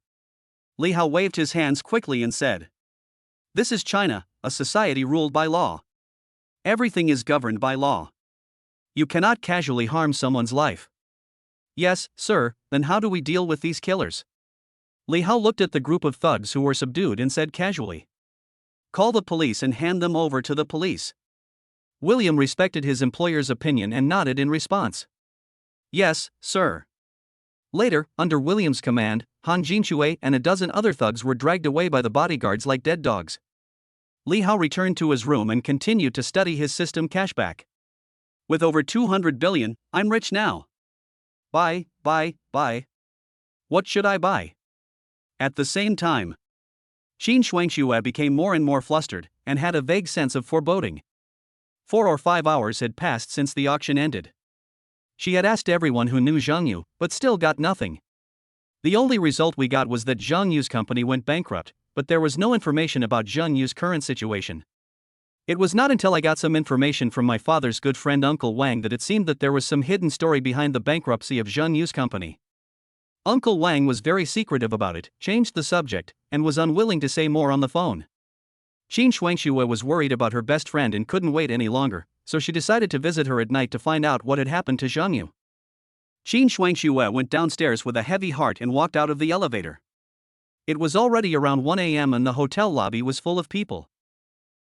A: Li Hao waved his hands quickly and said, "This is China, a society ruled by law. Everything is governed by law. You cannot casually harm someone's life." "Yes, sir, then how do we deal with these killers?" Li Hao looked at the group of thugs who were subdued and said casually, "Call the police and hand them over to the police." William respected his employer's opinion and nodded in response. "Yes, sir." Later, under William's command, Han Jinxue and a dozen other thugs were dragged away by the bodyguards like dead dogs. Li Hao returned to his room and continued to study his system cashback. "With over 200 billion, I'm rich now. Buy. What should I buy?" At the same time, Qin Shuangxue became more and more flustered, and had a vague sense of foreboding. 4 or 5 hours had passed since the auction ended. She had asked everyone who knew Zhang Yu, but still got nothing. The only result we got was that Zhang Yu's company went bankrupt, but there was no information about Zhang Yu's current situation. It was not until I got some information from my father's good friend Uncle Wang that it seemed that there was some hidden story behind the bankruptcy of Zhang Yu's company. Uncle Wang was very secretive about it, changed the subject, and was unwilling to say more on the phone. Qin Shuangxue was worried about her best friend and couldn't wait any longer, so she decided to visit her at night to find out what had happened to Zhang Yu. Qin Shuangxue went downstairs with a heavy heart and walked out of the elevator. It was already around 1 a.m. and the hotel lobby was full of people.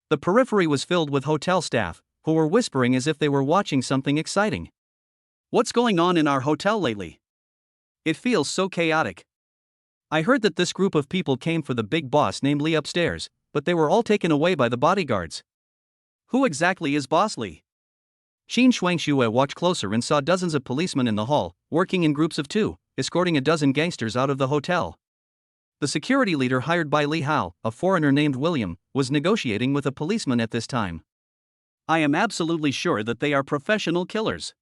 A: The periphery was filled with hotel staff, who were whispering as if they were watching something exciting. "What's going on in our hotel lately? It feels so chaotic. I heard that this group of people came for the big boss named Li upstairs, but they were all taken away by the bodyguards. Who exactly is Boss Li?" Qin Shuangxue walked closer and saw dozens of policemen in the hall, working in groups of 2, escorting a dozen gangsters out of the hotel. The security leader hired by Li Hao, a foreigner named William, was negotiating with a policeman at this time. "I am absolutely sure that they are professional killers.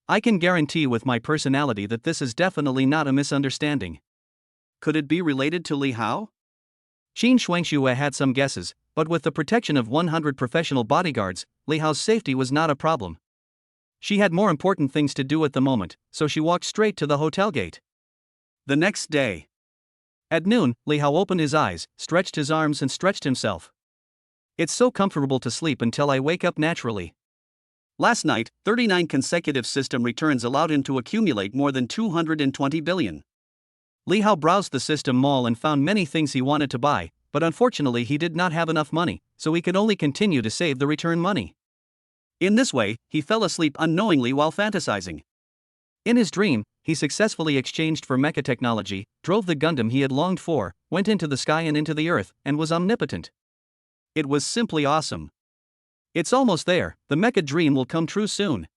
A: I can guarantee with my personality that this is definitely not a misunderstanding." Could it be related to Li Hao? Qin Shuangxue had some guesses, but with the protection of 100 professional bodyguards, Li Hao's safety was not a problem. She had more important things to do at the moment, so she walked straight to the hotel gate. The next day, at noon, Li Hao opened his eyes, stretched his arms and stretched himself. "It's so comfortable to sleep until I wake up naturally." Last night, 39 consecutive system returns allowed him to accumulate more than 220 billion. Li Hao browsed the system mall and found many things he wanted to buy, but unfortunately he did not have enough money, so he could only continue to save the return money. In this way, he fell asleep unknowingly while fantasizing. In his dream, he successfully exchanged for Mecha technology, drove the Gundam he had longed for, went into the sky and into the earth, and was omnipotent. It was simply awesome. It's almost there, the Mecha dream will come true soon.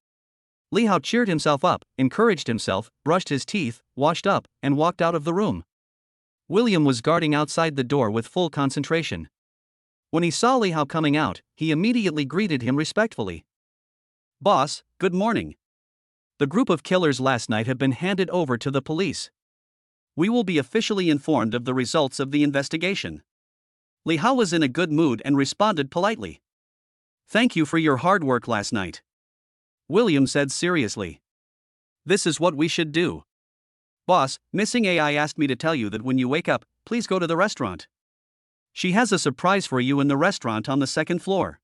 A: Li Hao cheered himself up, encouraged himself, brushed his teeth, washed up, and walked out of the room. William was guarding outside the door with full concentration. When he saw Li Hao coming out, he immediately greeted him respectfully. "Boss, good morning. The group of killers last night have been handed over to the police. We will be officially informed of the results of the investigation." Li Hao was in a good mood and responded politely. "Thank you for your hard work last night," William said seriously. "This is what we should do. Boss, Missing AI asked me to tell you that when you wake up, please go to the restaurant. She has a surprise for you in the restaurant on the 2nd floor."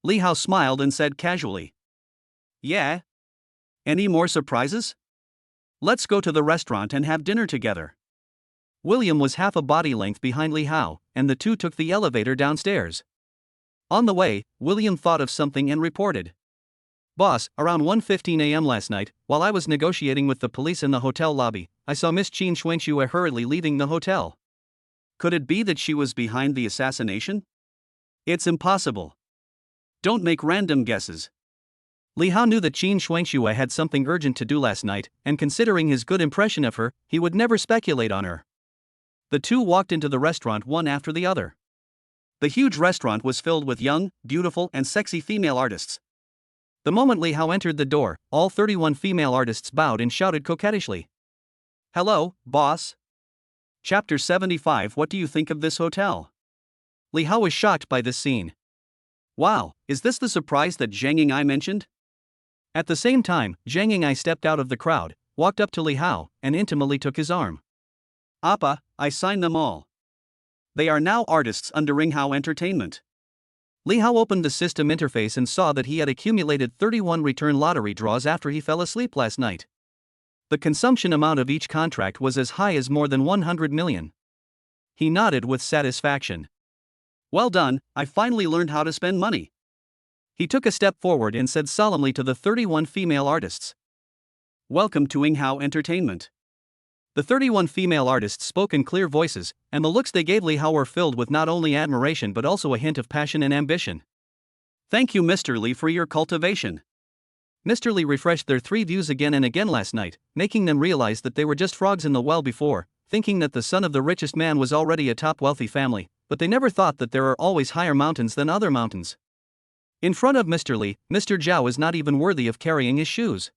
A: Li Hao smiled and said casually. Yeah? Any more surprises? Let's go to the restaurant and have dinner together. William was half a body length behind Li Hao, and the two took the elevator downstairs. On the way, William thought of something and reported. Boss, around 1:15 a.m. last night, while I was negotiating with the police in the hotel lobby, I saw Miss Qin Shuangxue hurriedly leaving the hotel. Could it be that she was behind the assassination? It's impossible. Don't make random guesses. Li Hao knew that Qin Shuangxue had something urgent to do last night, and considering his good impression of her, he would never speculate on her. The two walked into the restaurant one after the other. The huge restaurant was filled with young, beautiful, and sexy female artists. The moment Li Hao entered the door, all 31 female artists bowed and shouted coquettishly. Hello, boss. Chapter 75. What do you think of this hotel? Li Hao was shocked by this scene. Wow, is this the surprise that Zhang Ying'ai mentioned? At the same time, Zhang Ying'ai stepped out of the crowd, walked up to Li Hao, and intimately took his arm. Appa, I signed them all. They are now artists under Ring Hao Entertainment. Li Hao opened the system interface and saw that he had accumulated 31 return lottery draws after he fell asleep last night. The consumption amount of each contract was as high as more than 100 million. He nodded with satisfaction. Well done, I finally learned how to spend money. He took a step forward and said solemnly to the 31 female artists. Welcome to Ring Hao Entertainment. The 31 female artists spoke in clear voices, and the looks they gave Li Hao were filled with not only admiration but also a hint of passion and ambition. Thank you, Mr. Li, for your cultivation. Mr. Li refreshed their three views again and again last night, making them realize that they were just frogs in the well before, thinking that the son of the richest man was already a top wealthy family, but they never thought that there are always higher mountains than other mountains. In front of Mr. Li, Mr. Zhao is not even worthy of carrying his shoes.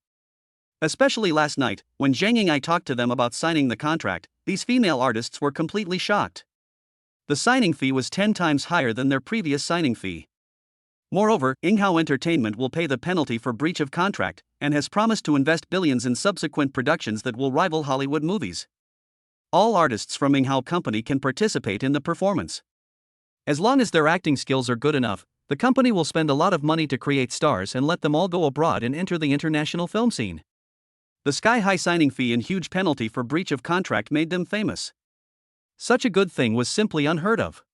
A: Especially last night, when Zhang Ying'ai talked to them about signing the contract, these female artists were completely shocked. The signing fee was 10 times higher than their previous signing fee. Moreover, Ring Hao Entertainment will pay the penalty for breach of contract, and has promised to invest billions in subsequent productions that will rival Hollywood movies. All artists from Ring Hao Company can participate in the performance. As long as their acting skills are good enough, the company will spend a lot of money to create stars and let them all go abroad and enter the international film scene. The sky-high signing fee and huge penalty for breach of contract made them famous. Such a good thing was simply unheard of.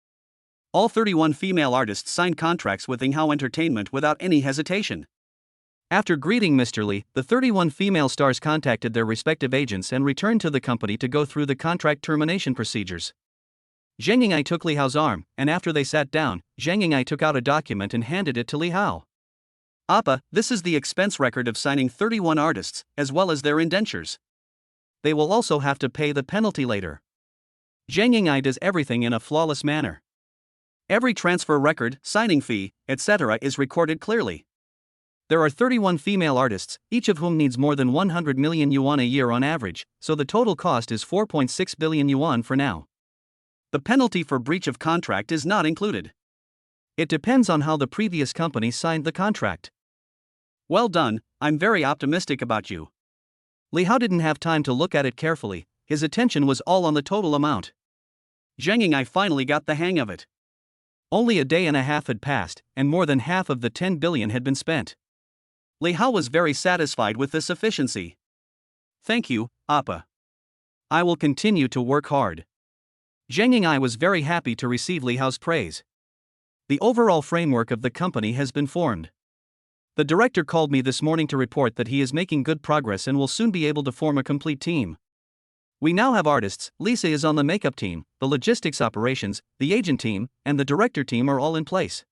A: All 31 female artists signed contracts with Ring Hao Entertainment without any hesitation. After greeting Mr. Li, the 31 female stars contacted their respective agents and returned to the company to go through the contract termination procedures. Zhang Ying'ai took Li Hao's arm, and after they sat down, Zhang Ying'ai took out a document and handed it to Li Hao. Appa, this is the expense record of signing 31 artists, as well as their indentures. They will also have to pay the penalty later. Zhang Ying'ai does everything in a flawless manner. Every transfer record, signing fee, etc. is recorded clearly. There are 31 female artists, each of whom needs more than 100 million yuan a year on average, so the total cost is 4.6 billion yuan for now. The penalty for breach of contract is not included. It depends on how the previous company signed the contract. Well done, I'm very optimistic about you. Li Hao didn't have time to look at it carefully, his attention was all on the total amount. Zhang Ying'ai finally got the hang of it. Only a day and a half had passed, and more than half of the 10 billion had been spent. Li Hao was very satisfied with this efficiency. Thank you, Appa. I will continue to work hard. Zhang Ying'ai was very happy to receive Li Hao's praise. The overall framework of the company has been formed. The director called me this morning to report that he is making good progress and will soon be able to form a complete team. We now have artists, Lisa is on the makeup team, the logistics operations, the agent team, and the director team are all in place.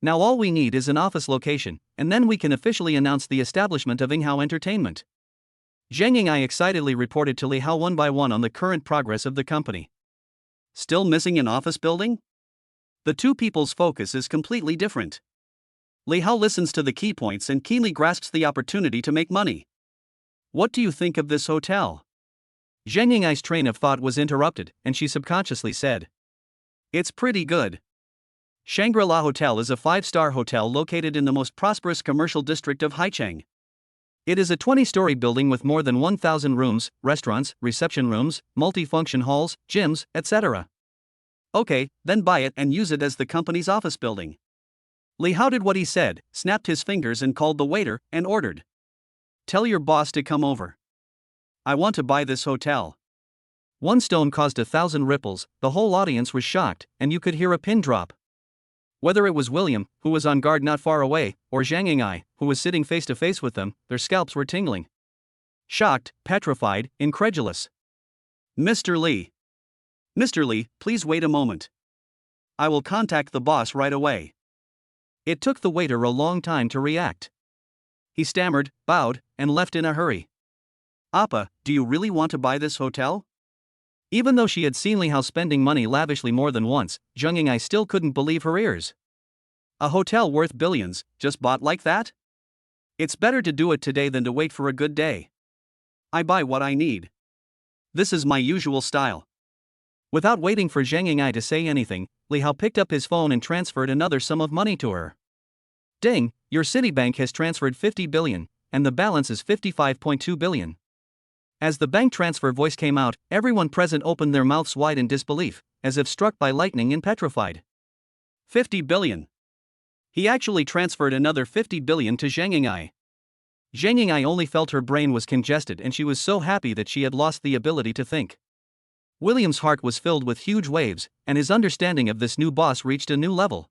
A: Now all we need is an office location, and then we can officially announce the establishment of Ring Hao Entertainment. Zhang Ying'ai excitedly reported to Li Hao one by one on the current progress of the company. Still missing an office building? The two people's focus is completely different. Li Hao listens to the key points and keenly grasps the opportunity to make money. What do you think of this hotel? Zhang Ying'ai's train of thought was interrupted, and she subconsciously said, It's pretty good. Shangri-La Hotel is a 5-star hotel located in the most prosperous commercial district of Haicheng. It is a 20-story building with more than 1,000 rooms, restaurants, reception rooms, multi-function halls, gyms, etc. Okay, then buy it and use it as the company's office building. Li Hao did what he said, snapped his fingers and called the waiter, and ordered. "Tell your boss to come over. I want to buy this hotel." One stone caused 1,000 ripples, the whole audience was shocked, and you could hear a pin drop. Whether it was William, who was on guard not far away, or Zhang Ying'ai, who was sitting face to face with them, their scalps were tingling. Shocked, petrified, incredulous. "Mr. Li. Mr. Li, please wait a moment. I will contact the boss right away." It took the waiter a long time to react. He stammered, bowed, and left in a hurry. "Appa, do you really want to buy this hotel?" Even though she had seen Li Hao spending money lavishly more than once, Zhang Ying'ai still couldn't believe her ears. A hotel worth billions, just bought like that? It's better to do it today than to wait for a good day. I buy what I need. This is my usual style. Without waiting for Zhang Ying'ai to say anything, Li Hao picked up his phone and transferred another sum of money to her. "Ding, your Citibank has transferred 50 billion, and the balance is 55.2 billion. As the bank transfer voice came out, everyone present opened their mouths wide in disbelief, as if struck by lightning and petrified. 50 billion. He actually transferred another 50 billion to Zhang Ying'ai. Zhang Ying'ai only felt her brain was congested and she was so happy that she had lost the ability to think. William's heart was filled with huge waves, and his understanding of this new boss reached a new level.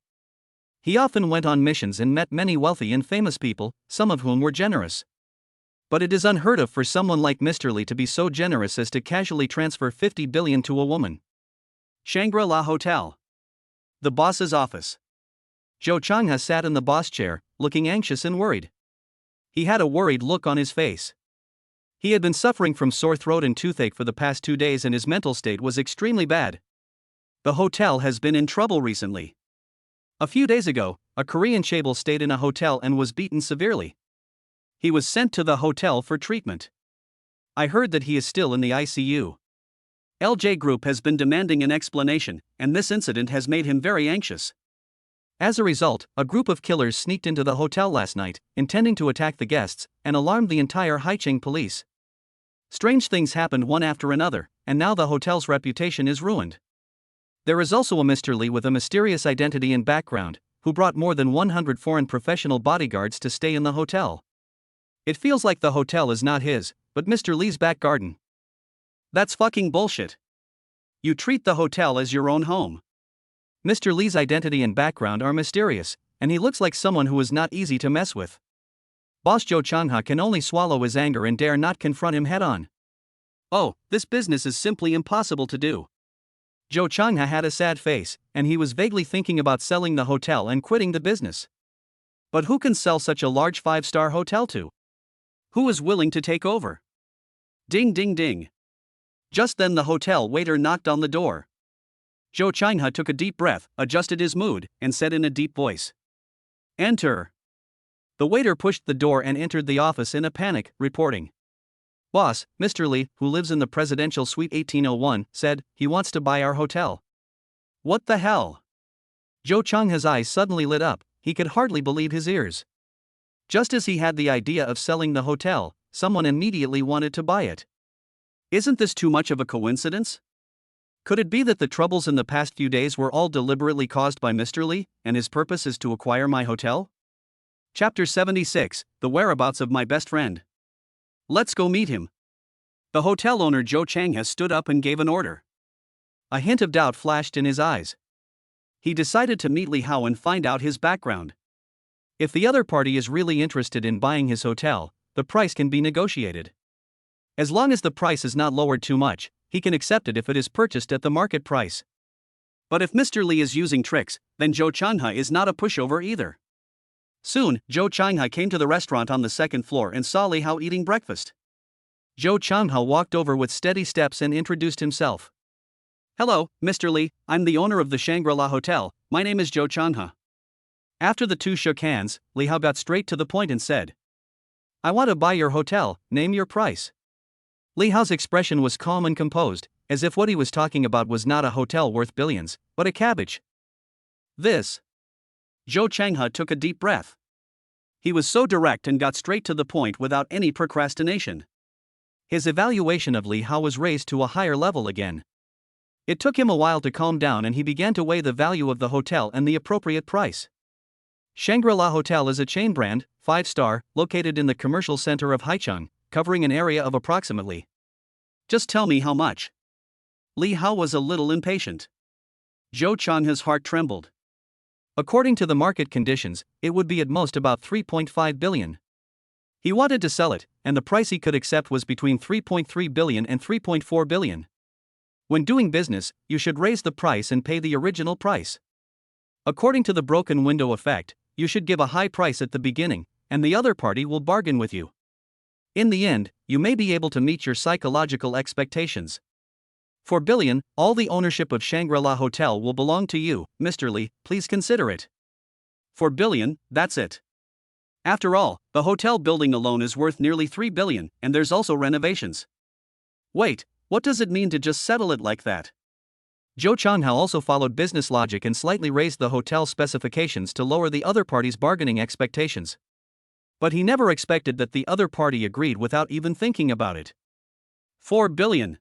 A: He often went on missions and met many wealthy and famous people, some of whom were generous. But it is unheard of for someone like Mr. Li to be so generous as to casually transfer 50 billion to a woman. Shangri-La Hotel. The boss's office. Zhou Changhe sat in the boss chair, looking anxious and worried. He had a worried look on his face. He had been suffering from sore throat and toothache for the past 2 days and his mental state was extremely bad. The hotel has been in trouble recently. A few days ago, a Korean chaebol stayed in a hotel and was beaten severely. He was sent to the hotel for treatment. I heard that he is still in the ICU. LJ Group has been demanding an explanation, and this incident has made him very anxious. As a result, a group of killers sneaked into the hotel last night, intending to attack the guests, and alarmed the entire Haicheng police. Strange things happened one after another, and now the hotel's reputation is ruined. There is also a Mr. Li with a mysterious identity and background, who brought more than 100 foreign professional bodyguards to stay in the hotel. It feels like the hotel is not his, but Mr. Li's back garden. That's fucking bullshit. You treat the hotel as your own home. Mr. Li's identity and background are mysterious, and he looks like someone who is not easy to mess with. Boss Zhou Changhe can only swallow his anger and dare not confront him head on. Oh, this business is simply impossible to do. Zhou Changhe had a sad face, and he was vaguely thinking about selling the hotel and quitting the business. But who can sell such a large 5-star hotel to? Who is willing to take over? Ding ding ding. Just then the hotel waiter knocked on the door. Zhou Changhe took a deep breath, adjusted his mood, and said in a deep voice, "Enter." The waiter pushed the door and entered the office in a panic, reporting. "Boss, Mr. Li, who lives in the presidential suite 1801, said he wants to buy our hotel." What the hell? Zhou Changhe's eyes suddenly lit up, he could hardly believe his ears. Just as he had the idea of selling the hotel, someone immediately wanted to buy it. Isn't this too much of a coincidence? Could it be that the troubles in the past few days were all deliberately caused by Mr. Li, and his purpose is to acquire my hotel? Chapter 76, The Whereabouts of My Best Friend. Let's go meet him. The hotel owner Zhou Changhe stood up and gave an order. A hint of doubt flashed in his eyes. He decided to meet Li Hao and find out his background. If the other party is really interested in buying his hotel, the price can be negotiated. As long as the price is not lowered too much, he can accept it if it is purchased at the market price. But if Mr. Li is using tricks, then Zhou Changhe is not a pushover either. Soon, Zhou Changhe came to the restaurant on the second floor and saw Li Hao eating breakfast. Zhou Changhe walked over with steady steps and introduced himself. "Hello, Mr. Li, I'm the owner of the Shangri-La Hotel, my name is Zhou Changhe." After the two shook hands, Li Hao got straight to the point and said, "I want to buy your hotel, name your price." Li Hao's expression was calm and composed, as if what he was talking about was not a hotel worth billions, but a cabbage. This. Zhou Changhe took a deep breath. He was so direct and got straight to the point without any procrastination. His evaluation of Li Hao was raised to a higher level again. It took him a while to calm down and he began to weigh the value of the hotel and the appropriate price. Shangri-La Hotel is a chain brand, 5-star, located in the commercial center of Haicheng, covering an area of approximately.
B: Just tell me how much. Li Hao was a little impatient. Zhou Changhe's heart trembled.
A: According to the market conditions, it would be at most about 3.5 billion. He wanted to sell it, and the price he could accept was between 3.3 billion and 3.4 billion. When doing business, you should raise the price and pay the original price. According to the broken window effect, you should give a high price at the beginning, and the other party will bargain with you. In the end, you may be able to meet your psychological expectations. 4 billion, all the ownership of Shangri-La Hotel will belong to you, Mr. Li, please consider it.
B: 4 billion, that's it. After all, the hotel building alone is worth nearly 3 billion, and there's also renovations. Wait, what does it mean to just settle it like that?
A: Zhou Changhe also followed business logic and slightly raised the hotel specifications to lower the other party's bargaining expectations. But he never expected that the other party agreed without even thinking about it.
B: 4 billion.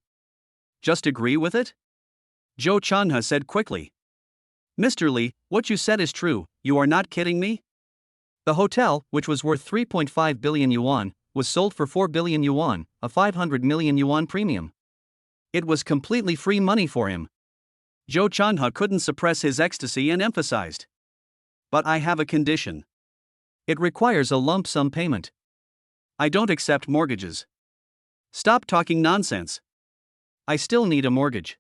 B: Just agree with it? Zhou Changhe said quickly. Mr. Li, what you said is true, you are not kidding me?
A: The hotel, which was worth 3.5 billion yuan, was sold for 4 billion yuan, a 500 million yuan premium. It was completely free money for him.
B: Zhou Changhe couldn't suppress his ecstasy and emphasized. But I have a condition.
A: It requires a lump sum payment.
B: I don't accept mortgages. Stop talking nonsense.
A: I still need a mortgage.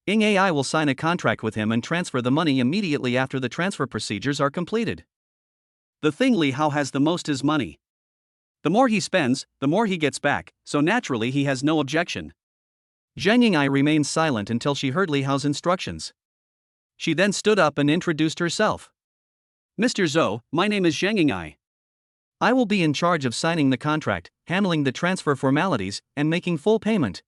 A: Ying AI will sign a contract with him and transfer the money immediately after the transfer procedures are completed.
B: The thing Li Hao has the most is money. The more he spends, the more he gets back, so naturally he has no objection.
A: Zhang Ying'ai remained silent until she heard Li Hao's instructions. She then stood up and introduced herself.
B: Mr. Zhou, my name is Zhang Ying'ai.
A: I will be in charge of signing the contract, handling the transfer formalities, and making full payment.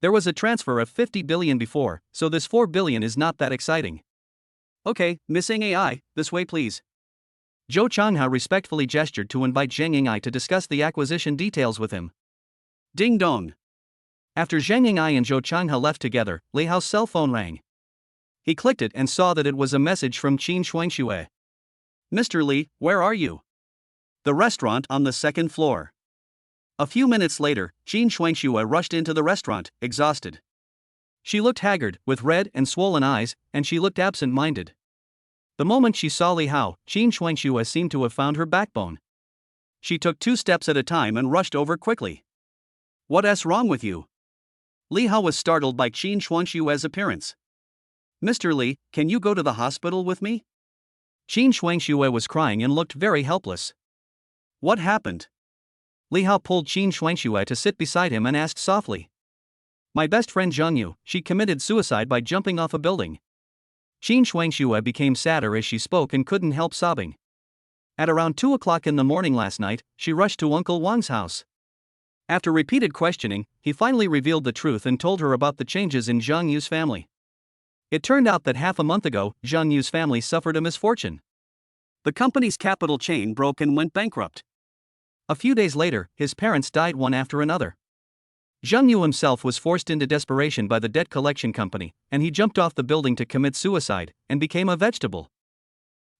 A: There was a transfer of 50 billion before, so this 4 billion is not that exciting.
B: Okay, Miss Ying AI, this way please.
A: Zhou Changhe respectfully gestured to invite Zhang Ying'ai to discuss the acquisition details with him.
B: Ding dong.
A: After Zhang Ying'ai and Zhou Changhe left together, Li Hao's cell phone rang. He clicked it and saw that it was a message from Qin Shuangxue.
B: Mr. Li, where are you? The restaurant on the second floor. A few minutes later, Qin Shuangxue rushed into the restaurant, exhausted.
A: She looked haggard, with red and swollen eyes, and she looked absent-minded. The moment she saw Li Hao, Qin Shuangxue seemed to have found her backbone.
B: She took 2 steps at a time and rushed over quickly. What's wrong with you? Li Hao was startled by Qin Shuangxue's appearance. Mr. Li, can you go to the hospital with me?
A: Qin Shuangxue was crying and looked very helpless.
B: What happened?
A: Li Hao pulled Qin Shuangxue to sit beside him and asked softly. My best friend Zhang Yu, she committed suicide by jumping off a building. Qin Shuangxue became sadder as she spoke and couldn't help sobbing. At around 2 o'clock in the morning last night, she rushed to Uncle Wang's house. After repeated questioning, he finally revealed the truth and told her about the changes in Zhang Yu's family. It turned out that half a month ago, Zhang Yu's family suffered a misfortune.
B: The company's capital chain broke and went bankrupt.
A: A few days later, his parents died one after another. Zhang Yu himself was forced into desperation by the debt collection company, and he jumped off the building to commit suicide, and became a vegetable.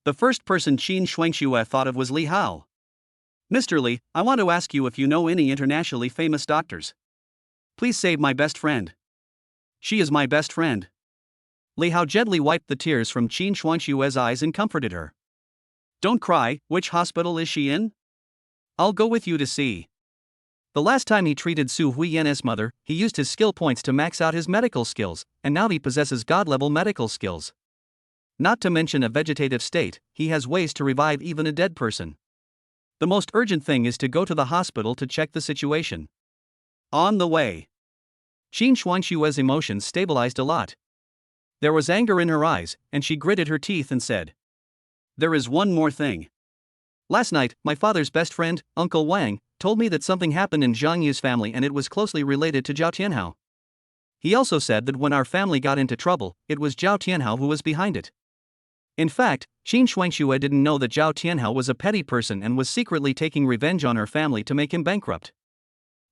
B: The first person Qin Shuangxue thought of was Li Hao. Mr. Li, I want to ask you if you know any internationally famous doctors. Please save my best friend. She is my best friend.
A: Li Hao gently wiped the tears from Qin Shuangxue's eyes and comforted her.
B: Don't cry, which hospital is she in?
A: I'll go with you to see. The last time he treated Su Huiyan's mother, he used his skill points to max out his medical skills, and now he possesses god-level medical skills. Not to mention a vegetative state, he has ways to revive even a dead person. The most urgent thing is to go to the hospital to check the situation.
B: On the way.
A: Qin Shuangxue's emotions stabilized a lot. There was anger in her eyes, and she gritted her teeth and said,
B: There is one more thing.
A: Last night, my father's best friend, Uncle Wang, told me that something happened in Zhang Yu's family and it was closely related to Zhao Tianhao. He also said that when our family got into trouble, it was Zhao Tianhao who was behind it. In fact, Qin Shuangxue didn't know that Zhao Tianhao was a petty person and was secretly taking revenge on her family to make him bankrupt.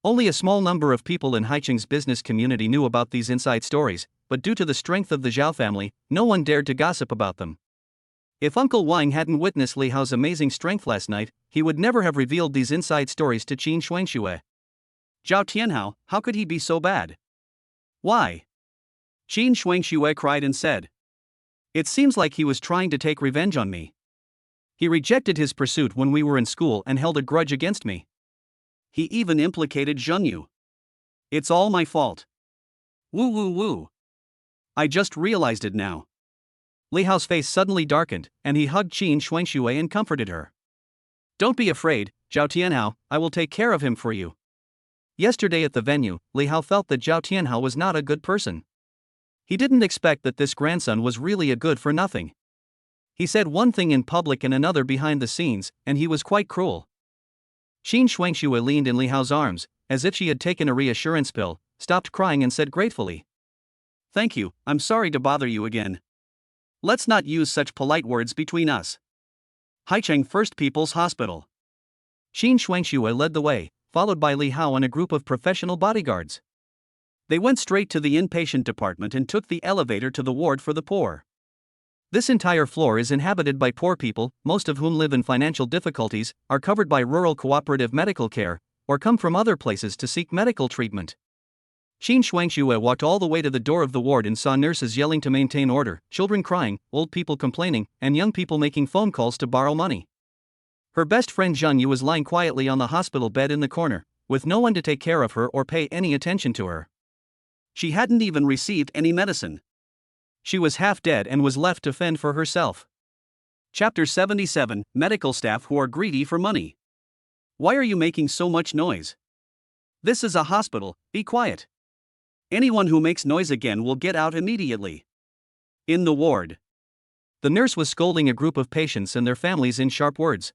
A: Only a small number of people in Haicheng's business community knew about these inside stories, but due to the strength of the Zhao family, no one dared to gossip about them. If Uncle Wang hadn't witnessed Li Hao's amazing strength last night, he would never have revealed these inside stories to Qin Shuangxue. Zhao Tianhao, how could he be so bad? Why? Qin Shuangxue cried and said. It seems like he was trying to take revenge on me. He rejected his pursuit when we were in school and held a grudge against me. He even implicated Zhengyu. It's all my fault. Woo woo woo. I just realized it now. Li Hao's face suddenly darkened, and he hugged Qin Shuangxue and comforted her. Don't be afraid, Zhao Tianhao, I will take care of him for you. Yesterday at the venue, Li Hao felt that Zhao Tianhao was not a good person. He didn't expect that this grandson was really a good for nothing. He said one thing in public and another behind the scenes, and he was quite cruel. Qin Shuangxue leaned in Li Hao's arms, as if she had taken a reassurance pill, stopped crying and said gratefully. Thank you, I'm sorry to bother you again. Let's not use such polite words between us. Haicheng First People's Hospital. Qin Shuangxue led the way, followed by Li Hao and a group of professional bodyguards. They went straight to the inpatient department and took the elevator to the ward for the poor. This entire floor is inhabited by poor people, most of whom live in financial difficulties, are covered by rural cooperative medical care, or come from other places to seek medical treatment. Qin Shuangxue walked all the way to the door of the ward and saw nurses yelling to maintain order, children crying, old people complaining, and young people making phone calls to borrow money. Her best friend Zhengyu was lying quietly on the hospital bed in the corner, with no one to take care of her or pay any attention to her. She hadn't even received any medicine. She was half dead and was left to fend for herself. Chapter 77, Medical Staff Who Are Greedy for Money. Why are you making so much noise? This is a hospital, be quiet. Anyone who makes noise again will get out immediately. In the ward. The nurse was scolding a group of patients and their families in sharp words.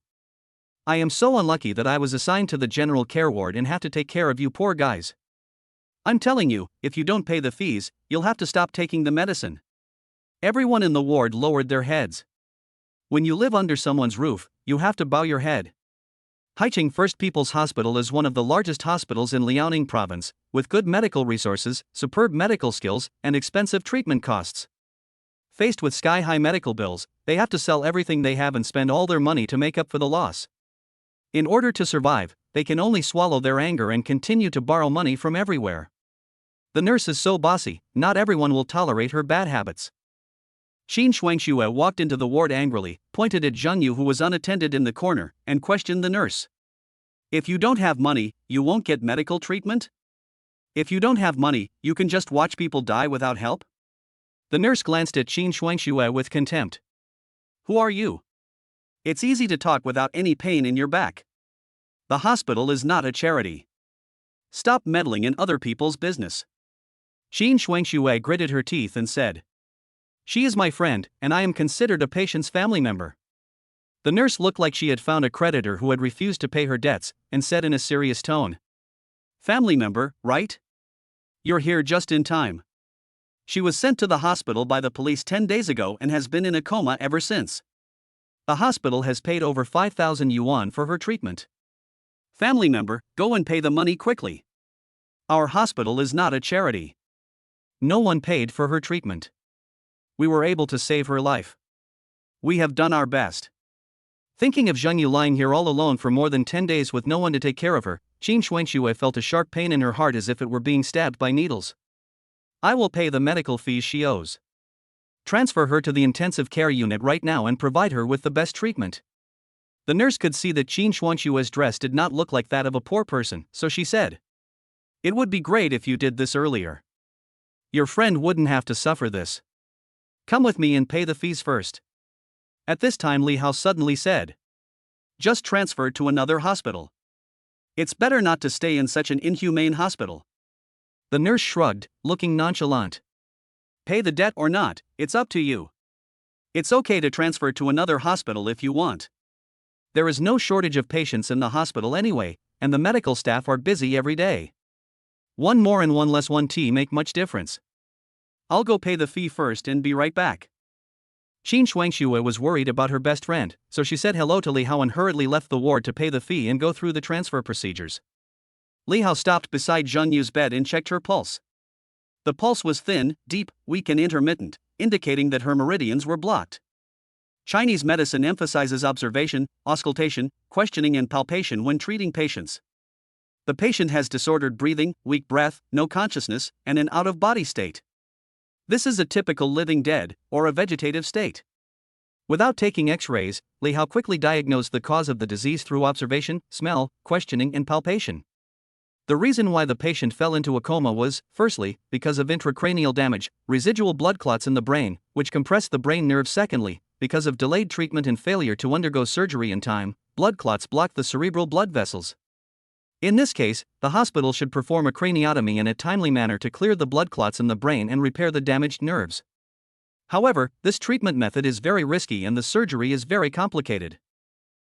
A: I am so unlucky that I was assigned to the general care ward and have to take care of you poor guys. I'm telling you, if you don't pay the fees, you'll have to stop taking the medicine. Everyone in the ward lowered their heads. When you live under someone's roof, you have to bow your head. Haicheng First People's Hospital is one of the largest hospitals in Liaoning Province, with good medical resources, superb medical skills, and expensive treatment costs. Faced with sky-high medical bills, they have to sell everything they have and spend all their money to make up for the loss. In order to survive, they can only swallow their anger and continue to borrow money from everywhere. The nurse is so bossy, not everyone will tolerate her bad habits. Qin Shuangxue walked into the ward angrily, pointed at Zhengyu who was unattended in the corner, and questioned the nurse. If you don't have money, you won't get medical treatment? If you don't have money, you can just watch people die without help? The nurse glanced at Qin Shuangxue with contempt. Who are you? It's easy to talk without any pain in your back. The hospital is not a charity. Stop meddling in other people's business. Qin Shuangxue gritted her teeth and said. She is my friend, and I am considered a patient's family member. The nurse looked like she had found a creditor who had refused to pay her debts, and said in a serious tone. Family member, right? You're here just in time. She was sent to the hospital by the police 10 days ago and has been in a coma ever since. The hospital has paid over 5,000 yuan for her treatment. Family member, go and pay the money quickly. Our hospital is not a charity. No one paid for her treatment. We were able to save her life. We have done our best. Thinking of Zhengyu lying here all alone for more than 10 days with no one to take care of her, Qin Shuangxue felt a sharp pain in her heart as if it were being stabbed by needles. I will pay the medical fees she owes. Transfer her to the intensive care unit right now and provide her with the best treatment. The nurse could see that Qin Shuangxue's dress did not look like that of a poor person, so she said. It would be great if you did this earlier. Your friend wouldn't have to suffer this. Come with me and pay the fees first. At this time Li Hao suddenly said. Just transfer to another hospital. It's better not to stay in such an inhumane hospital. The nurse shrugged, looking nonchalant. Pay the debt or not, it's up to you. It's okay to transfer to another hospital if you want. There is no shortage of patients in the hospital anyway, and the medical staff are busy every day. One more and one less one tea make much difference. I'll go pay the fee first and be right back. Qin Shuangxue was worried about her best friend, so she said hello to Li Hao and hurriedly left the ward to pay the fee and go through the transfer procedures. Li Hao stopped beside Zhengyu's bed and checked her pulse. The pulse was thin, deep, weak and intermittent, indicating that her meridians were blocked.
B: Chinese medicine emphasizes observation, auscultation, questioning, and palpation when treating patients. The patient has disordered breathing, weak breath, no consciousness, and an out-of-body state. This is a typical living dead, or a vegetative state. Without taking x-rays, Li Hao quickly diagnosed the cause of the disease through observation, smell, questioning, and palpation. The reason why the patient fell into a coma was, firstly, because of intracranial damage, residual blood clots in the brain, which compressed the brain nerve. Secondly, because of delayed treatment and failure to undergo surgery in time, blood clots blocked the cerebral blood vessels. In this case, the hospital should perform a craniotomy in a timely manner to clear the blood clots in the brain and repair the damaged nerves. However, this treatment method is very risky and the surgery is very complicated.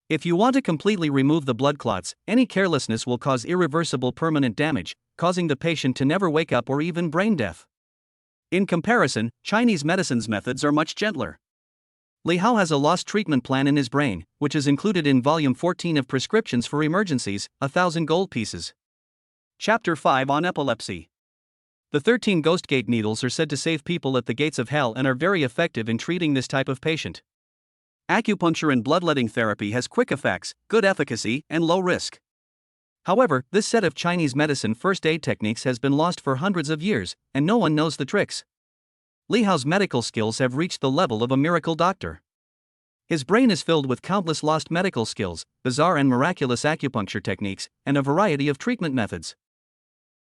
B: If you want to completely remove the blood clots, any carelessness will cause irreversible permanent damage, causing the patient to never wake up or even brain death. In comparison, Chinese medicine's methods are much gentler. Li Hao has a lost treatment plan in his brain, which is included in Volume 14 of Prescriptions for Emergencies, 1,000 gold pieces. Chapter 5 on Epilepsy. The 13 Ghost Gate needles are said to save people at the gates of hell and are very effective in treating this type of patient. Acupuncture and bloodletting therapy has quick effects, good efficacy, and low risk. However, this set of Chinese medicine first aid techniques has been lost for hundreds of years, and no one knows the tricks. Li Hao's medical skills have reached the level of a miracle doctor. His brain is filled with countless lost medical skills, bizarre and miraculous acupuncture techniques, and a variety of treatment methods.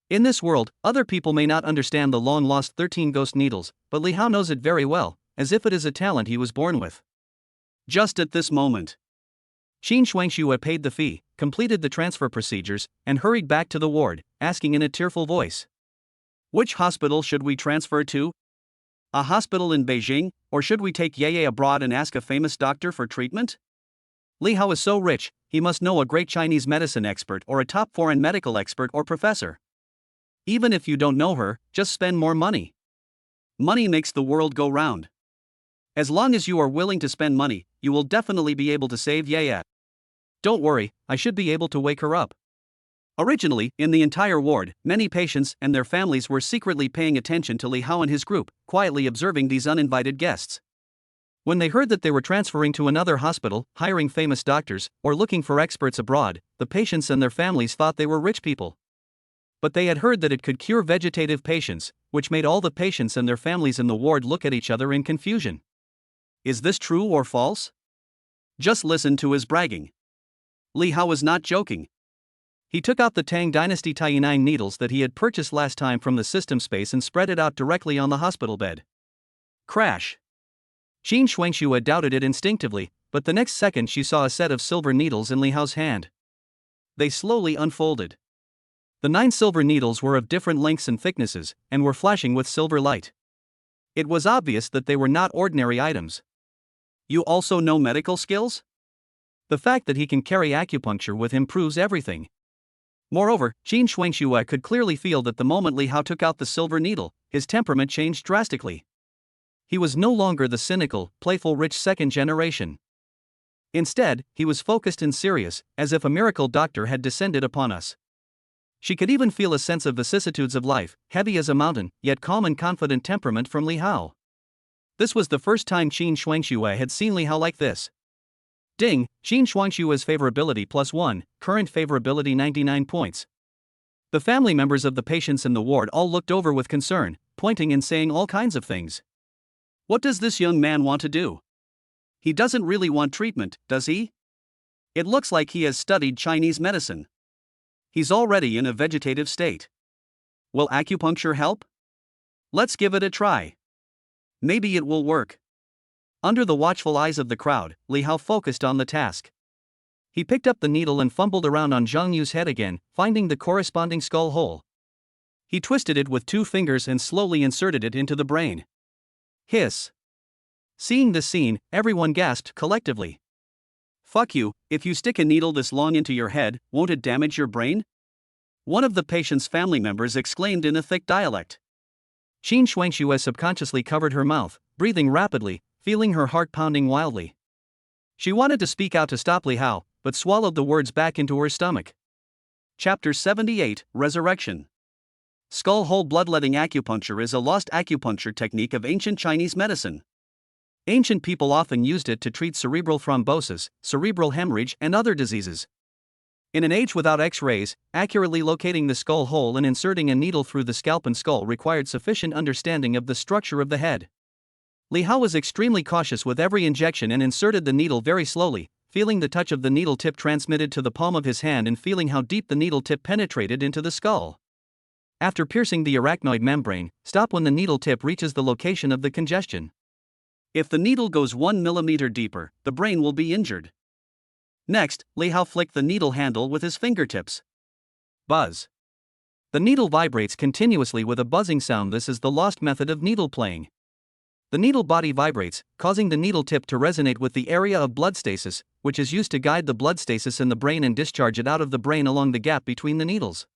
B: In this world, other people may not understand the long-lost 13 ghost needles, but Li Hao knows it very well, as if it is a talent he was born with. Just at this moment, Qin Shuangxue paid the fee, completed the transfer procedures, and hurried back to the ward, asking in a tearful voice, "Which hospital should we transfer to? A hospital in Beijing, or should we take Yeye abroad and ask a famous doctor for treatment?" Li Hao is so rich, he must know a great Chinese medicine expert or a top foreign medical expert or professor. Even if you don't know her, just spend more money. Money makes the world go round. As long as you are willing to spend money, you will definitely be able to save Yeye. Don't worry, I should be able to wake her up. Originally, in the entire ward, many patients and their families were secretly paying attention to Li Hao and his group, quietly observing these uninvited guests. When they heard that they were transferring to another hospital, hiring famous doctors, or looking for experts abroad, the patients and their families thought they were rich people. But they had heard that it could cure vegetative patients, which made all the patients and their families in the ward look at each other in confusion. Is this true or false? Just listen to his bragging. Li Hao was not joking. He took out the Tang Dynasty Taiyinine needles that he had purchased last time from the system space and spread it out directly on the hospital bed. Crash. Qin Shuangxue doubted it instinctively, but the next second she saw a set of silver needles in Li Hao's hand. They slowly unfolded. The 9 silver needles were of different lengths and thicknesses, and were flashing with silver light. It was obvious that they were not ordinary items. You also know medical skills? The fact that he can carry acupuncture with him proves everything. Moreover, Qin Shuangxue could clearly feel that the moment Li Hao took out the silver needle, his temperament changed drastically. He was no longer the cynical, playful rich second generation. Instead, he was focused and serious, as if a miracle doctor had descended upon us. She could even feel a sense of vicissitudes of life, heavy as a mountain, yet calm and confident temperament from Li Hao. This was the first time Qin Shuangxue had seen Li Hao like this. Ding, Qin Shuangxue's favorability +1, current favorability 99 points. The family members of the patients in the ward all looked over with concern, pointing and saying all kinds of things. What does this young man want to do? He doesn't really want treatment, does he? It looks like he has studied Chinese medicine. He's already in a vegetative state. Will acupuncture help? Let's give it a try. Maybe it will work. Under the watchful eyes of the crowd, Li Hao focused on the task. He picked up the needle and fumbled around on Zhang Yu's head again, finding the corresponding skull hole. He twisted it with 2 fingers and slowly inserted it into the brain. Hiss. Seeing this scene, everyone gasped collectively. Fuck you, if you stick a needle this long into your head, won't it damage your brain? One of the patient's family members exclaimed in a thick dialect. Qin Shuangxue subconsciously covered her mouth, breathing rapidly, feeling her heart pounding wildly. She wanted to speak out to stop Li Hao, but swallowed the words back into her stomach. Chapter 78, Resurrection. Skull hole bloodletting acupuncture is a lost acupuncture technique of ancient Chinese medicine.
A: Ancient people often used it to treat cerebral thrombosis, cerebral hemorrhage, and other diseases. In an age without X-rays, accurately locating the skull hole and inserting a needle through the scalp and skull required sufficient understanding of the structure of the head. Li Hao was extremely cautious with every injection and inserted the needle very slowly, feeling the touch of the needle tip transmitted to the palm of his hand and feeling how deep the needle tip penetrated into the skull. After piercing the arachnoid membrane, stop when the needle tip reaches the location of the congestion. If the needle goes 1 millimeter deeper, the brain will be injured. Next, Li Hao flicked the needle handle with his fingertips. Buzz. The needle vibrates continuously with a buzzing sound. This is the lost method of needle playing. The needle body vibrates, causing the needle tip to resonate with the area of blood stasis, which is used to guide the blood stasis in the brain and discharge it out of the brain along the gap between the needles.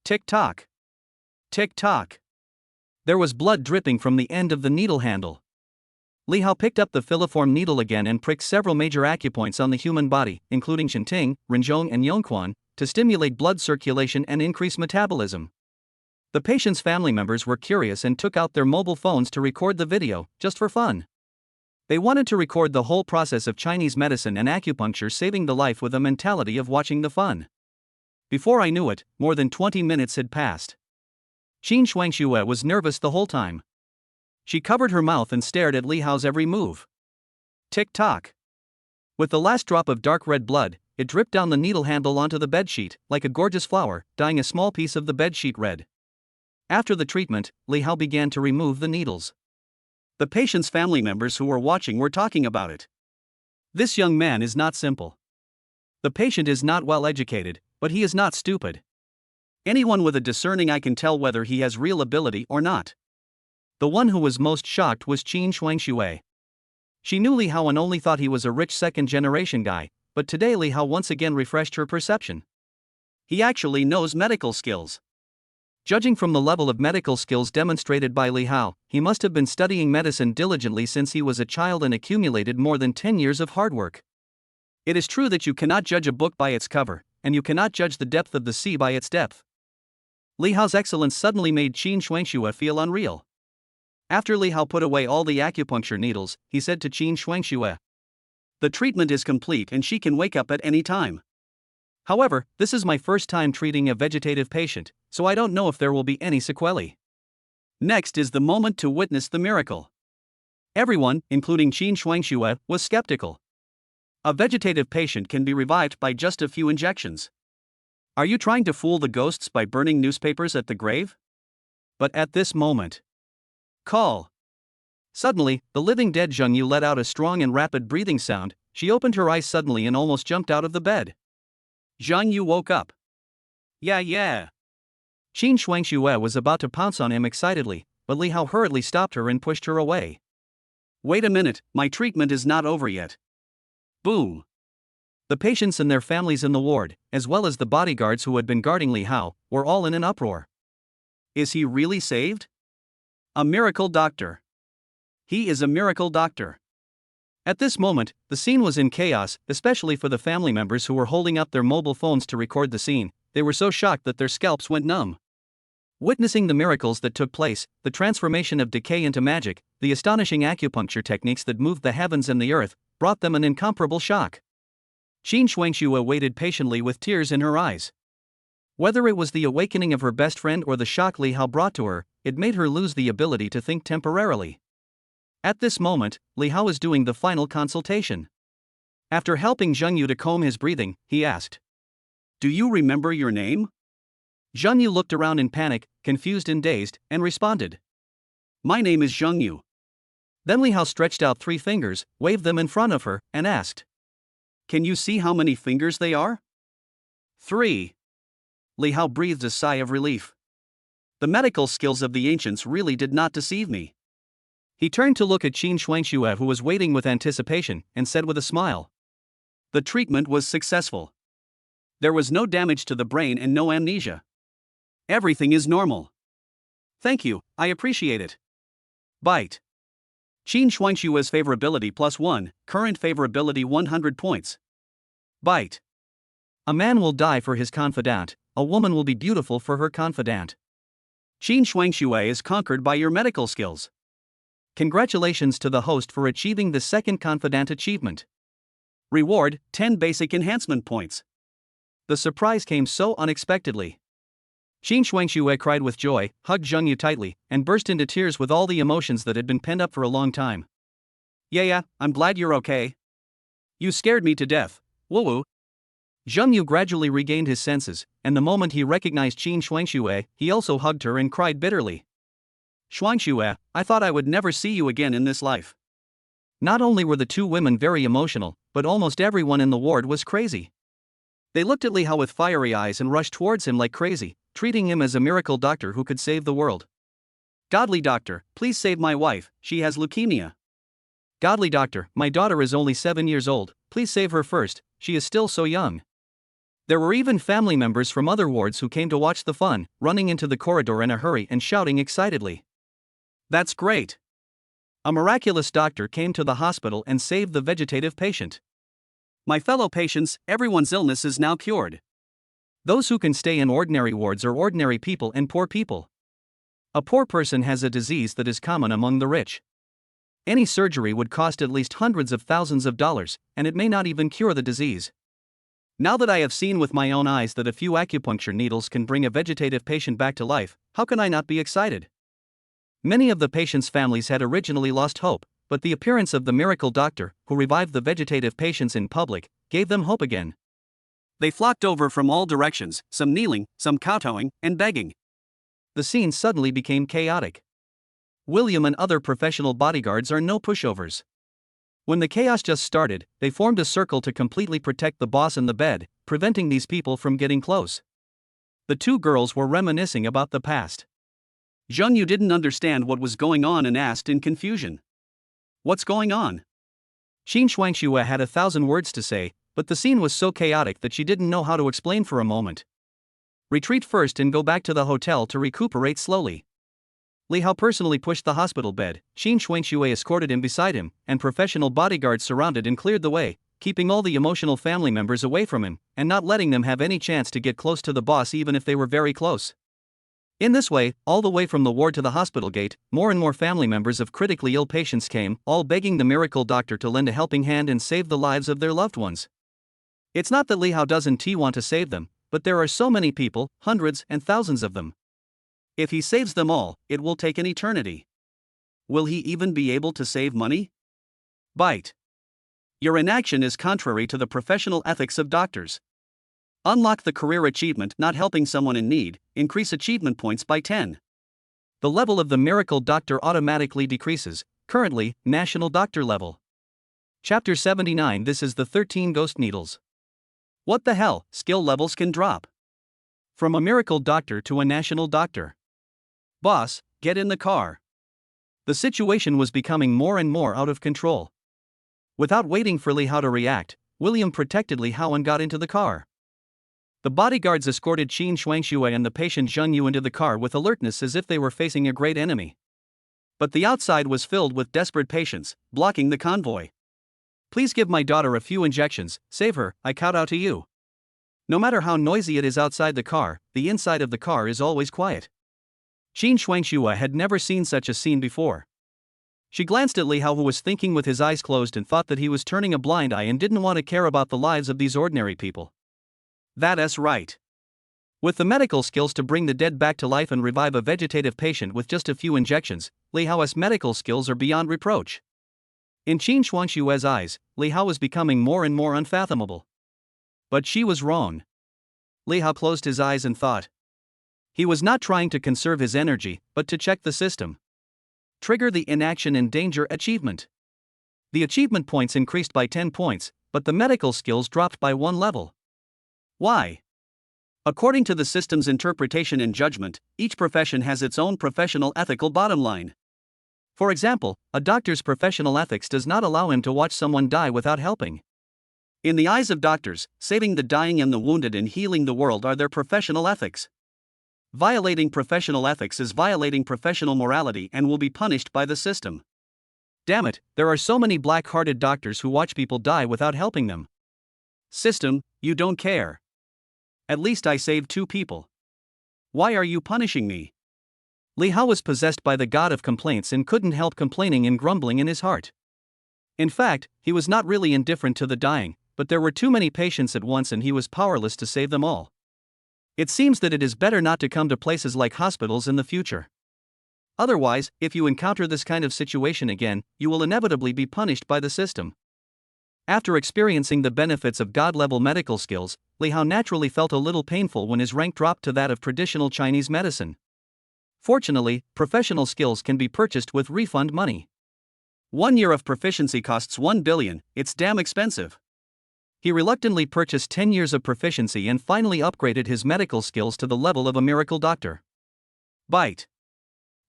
A: Tick-tock. Tick-tock. There was blood dripping from the end of the needle handle. Li Hao picked up the filiform needle again and pricked several major acupoints on the human body, including Shenting, Renzhong, and Yongquan, to stimulate blood circulation and increase metabolism. The patient's family members were curious and took out their mobile phones to record the video, just for fun. They wanted to record the whole process of Chinese medicine and acupuncture saving the life with a mentality of watching the fun. Before I knew it, more than 20 minutes had passed. Qin Shuangxue was nervous the whole time. She covered her mouth and stared at Li Hao's every move. Tick-tock. With the last drop of dark red blood, it dripped down the needle handle onto the bedsheet, like a gorgeous flower, dyeing a small piece of the bedsheet red. After the treatment, Li Hao began to remove the needles. The patient's family members who were watching were talking about it. This young man is not simple. The patient is not well educated, but he is not stupid. Anyone with a discerning eye can tell whether he has real ability or not. The one who was most shocked was Qin Shuangxue. She knew Li Hao and only thought he was a rich second-generation guy, but today Li Hao once again refreshed her perception. He actually knows medical skills. Judging from the level of medical skills demonstrated by Li Hao, he must have been studying medicine diligently since he was a child and accumulated more than 10 years of hard work. It is true that you cannot judge a book by its cover, and you cannot judge the depth of the sea by its depth. Li Hao's excellence suddenly made Qin Shuangxue feel unreal. After Li Hao put away all the acupuncture needles, he said to Qin Shuangxue, "The treatment is complete and she can wake up at any time. However, this is my first time treating a vegetative patient, so I don't know if there will be any sequelae. Next is the moment to witness the miracle." Everyone, including Qin Shuangxue, was skeptical. A vegetative patient can be revived by just a few injections. Are you trying to fool the ghosts by burning newspapers at the grave? But at this moment, call. Suddenly, the living dead Zheng Yu let out a strong and rapid breathing sound. She opened her eyes suddenly and almost jumped out of the bed. Zheng Yu woke up. Yeah. Qin Shuangxue was about to pounce on him excitedly, but Li Hao hurriedly stopped her and pushed her away. Wait a minute, my treatment is not over yet. Boom. The patients and their families in the ward, as well as the bodyguards who had been guarding Li Hao, were all in an uproar. Is he really saved? A miracle doctor. He is a miracle doctor. At this moment, the scene was in chaos, especially for the family members who were holding up their mobile phones to record the scene. They were so shocked that their scalps went numb. Witnessing the miracles that took place, the transformation of decay into magic, the astonishing acupuncture techniques that moved the heavens and the earth, brought them an incomparable shock. Qin Shuangxue waited patiently with tears in her eyes. Whether it was the awakening of her best friend or the shock Li Hao brought to her, it made her lose the ability to think temporarily. At this moment, Li Hao was doing the final consultation. After helping Zheng Yu to comb his breathing, he asked, "Do you remember your name?" Zheng Yu looked around in panic, confused and dazed, and responded, "My name is Zheng Yu." Then Li Hao stretched out 3 fingers, waved them in front of her, and asked, "Can you see how many fingers they are?" 3. Li Hao breathed a sigh of relief. The medical skills of the ancients really did not deceive me. He turned to look at Qin Shuangxue, who was waiting with anticipation, and said with a smile, "The treatment was successful. There was no damage to the brain and no amnesia. Everything is normal. Thank you, I appreciate it. Bite." Qin Shuangxue's favorability +1, current favorability 100 points. Bite. A man will die for his confidant, a woman will be beautiful for her confidant. Qin Shuangxue is conquered by your medical skills. Congratulations to the host for achieving the second confidant achievement. Reward, 10 basic enhancement points. The surprise came so unexpectedly. Qin Shuangxue cried with joy, hugged Zheng Yu tightly, and burst into tears with all the emotions that had been pent up for a long time. Yeah, I'm glad you're okay. You scared me to death, woo-woo. Zheng Yu gradually regained his senses, and the moment he recognized Qin Shuangxue, he also hugged her and cried bitterly. Shuangxue, I thought I would never see you again in this life. Not only were the two women very emotional, but almost everyone in the ward was crazy. They looked at Li Hao with fiery eyes and rushed towards him like crazy, treating him as a miracle doctor who could save the world. Godly doctor, please save my wife, she has leukemia. Godly doctor, my daughter is only 7 years old, please save her first, she is still so young. There were even family members from other wards who came to watch the fun, running into the corridor in a hurry and shouting excitedly. That's great! A miraculous doctor came to the hospital and saved the vegetative patient. My fellow patients, everyone's illness is now cured. Those who can stay in ordinary wards are ordinary people and poor people. A poor person has a disease that is common among the rich. Any surgery would cost at least hundreds of thousands of dollars, and it may not even cure the disease. Now that I have seen with my own eyes that a few acupuncture needles can bring a vegetative patient back to life, how can I not be excited? Many of the patients' families had originally lost hope, but the appearance of the miracle doctor, who revived the vegetative patients in public, gave them hope again. They flocked over from all directions, some kneeling, some kowtowing, and begging. The scene suddenly became chaotic. William and other professional bodyguards are no pushovers. When the chaos just started, they formed a circle to completely protect the boss and the bed, preventing these people from getting close. The two girls were reminiscing about the past. Zheng Yu didn't understand what was going on and asked in confusion. What's going on? Qin Shuangxue had 1,000 words to say, but the scene was so chaotic that she didn't know how to explain for a moment. Retreat first and go back to the hotel to recuperate slowly. Li Hao personally pushed the hospital bed, Qin Shuangxue escorted him beside him, and professional bodyguards surrounded and cleared the way, keeping all the emotional family members away from him, and not letting them have any chance to get close to the boss even if they were very close. In this way, all the way from the ward to the hospital gate, more and more family members of critically ill patients came, all begging the miracle doctor to lend a helping hand and save the lives of their loved ones. It's not that Li Hao doesn't want to save them, but there are so many people, hundreds and thousands of them. If he saves them all, it will take an eternity. Will he even be able to save money? Bite. Your inaction is contrary to the professional ethics of doctors. Unlock the career achievement not helping someone in need, increase achievement points by 10. The level of the miracle doctor automatically decreases, currently, national doctor level. Chapter 79. This is the 13 ghost needles. What the hell, skill levels can drop. From a miracle doctor to a national doctor. Boss, get in the car. The situation was becoming more and more out of control. Without waiting for Li Hao to react, William protected Li Hao and got into the car. The bodyguards escorted Qin Shuangxue and the patient Zheng Yu into the car with alertness as if they were facing a great enemy. But the outside was filled with desperate patients, blocking the convoy. Please give my daughter a few injections, save her, I kowtow to you. No matter how noisy it is outside the car, the inside of the car is always quiet. Qin Shuangxue had never seen such a scene before. She glanced at Li Hao, who was thinking with his eyes closed, and thought that he was turning a blind eye and didn't want to care about the lives of these ordinary people. That's right. With the medical skills to bring the dead back to life and revive a vegetative patient with just a few injections, Li Hao's medical skills are beyond reproach. In Qin Shuangxue's eyes, Li Hao was becoming more and more unfathomable. But she was wrong. Li Hao closed his eyes and thought. He was not trying to conserve his energy, but to check the system. Trigger the inaction and danger achievement. The achievement points increased by 10 points, but the medical skills dropped by 1 level. Why? According to the system's interpretation and judgment, each profession has its own professional ethical bottom line. For example, a doctor's professional ethics does not allow him to watch someone die without helping. In the eyes of doctors, saving the dying and the wounded and healing the world are their professional ethics. Violating professional ethics is violating professional morality and will be punished by the system. Damn it, there are so many black-hearted doctors who watch people die without helping them. System, you don't care. At least I saved 2 people. Why are you punishing me? Li Hao was possessed by the god of complaints and couldn't help complaining and grumbling in his heart. In fact, he was not really indifferent to the dying, but there were too many patients at once and he was powerless to save them all. It seems that it is better not to come to places like hospitals in the future. Otherwise, if you encounter this kind of situation again, you will inevitably be punished by the system. After experiencing the benefits of god-level medical skills, Li Hao naturally felt a little painful when his rank dropped to that of traditional Chinese medicine. Fortunately, professional skills can be purchased with refund money. 1 year of proficiency costs 1 billion, it's damn expensive. He reluctantly purchased 10 years of proficiency and finally upgraded his medical skills to the level of a miracle doctor. Bite.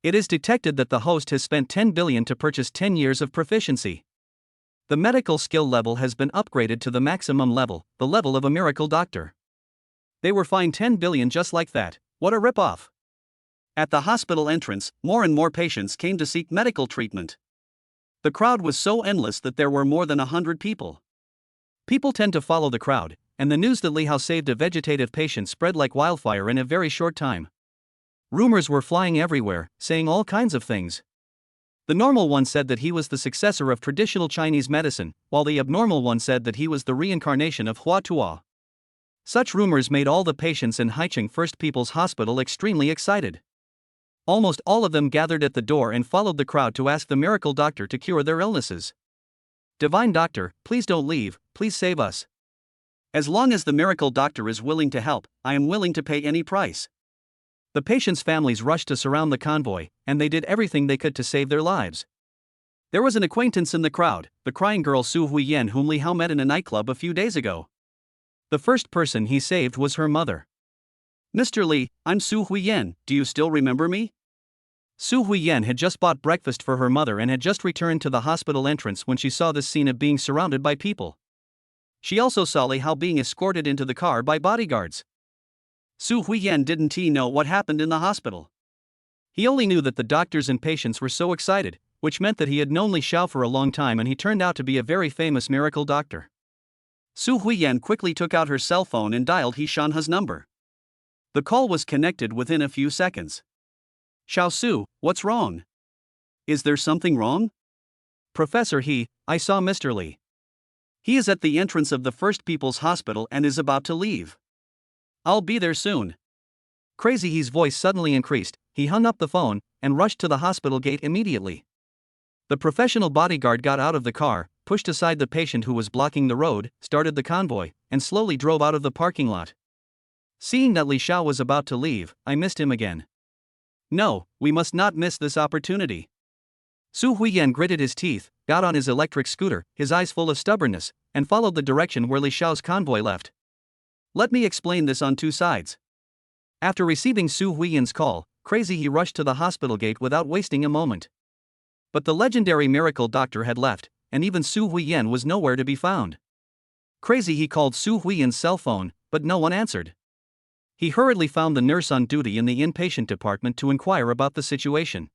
A: It is detected that the host has spent 10 billion to purchase 10 years of proficiency. The medical skill level has been upgraded to the maximum level, the level of a miracle doctor. They were fined 10 billion just like that. What a rip-off. At the hospital entrance, more and more patients came to seek medical treatment. The crowd was so endless that there were more than 100 people. People tend to follow the crowd, and the news that Li Hao saved a vegetative patient spread like wildfire in a very short time. Rumors were flying everywhere, saying all kinds of things. The normal one said that he was the successor of traditional Chinese medicine, while the abnormal one said that he was the reincarnation of Hua Tuo. Such rumors made all the patients in Haicheng First People's Hospital extremely excited. Almost all of them gathered at the door and followed the crowd to ask the miracle doctor to cure their illnesses. Divine Doctor, please don't leave, please save us. As long as the miracle doctor is willing to help, I am willing to pay any price. The patients' families rushed to surround the convoy, and they did everything they could to save their lives. There was an acquaintance in the crowd, the crying girl Su Huiyen, whom Li Hao met in a nightclub a few days ago. The first person he saved was her mother. Mr. Li, I'm Su Huiyen, do you still remember me? Su Huiyen had just bought breakfast for her mother and had just returned to the hospital entrance when she saw this scene of being surrounded by people. She also saw Li Hao being escorted into the car by bodyguards. Su Huiyen didn't know what happened in the hospital. He only knew that the doctors and patients were so excited, which meant that he had known Li Xiao for a long time and he turned out to be a very famous miracle doctor. Su Huiyen quickly took out her cell phone and dialed He Shanhe's number. The call was connected within a few seconds. Xiao Su, what's wrong? Is there something wrong? Professor He, I saw Mr. Li. He is at the entrance of the First People's Hospital and is about to leave. I'll be there soon. Crazy He's voice suddenly increased, he hung up the phone, and rushed to the hospital gate immediately. The professional bodyguard got out of the car, pushed aside the patient who was blocking the road, started the convoy, and slowly drove out of the parking lot. Seeing that Li Xiao was about to leave, I missed him again. No, we must not miss this opportunity. Su Huiyen gritted his teeth, got on his electric scooter, his eyes full of stubbornness, and followed the direction where Li Xiao's convoy left. Let me explain this on two sides. After receiving Su Huiyen's call, Crazy He rushed to the hospital gate without wasting a moment. But the legendary miracle doctor had left, and even Su Huiyen was nowhere to be found. Crazy He called Su Huiyen's cell phone, but no one answered. He hurriedly found the nurse on duty in the inpatient department to inquire about the situation.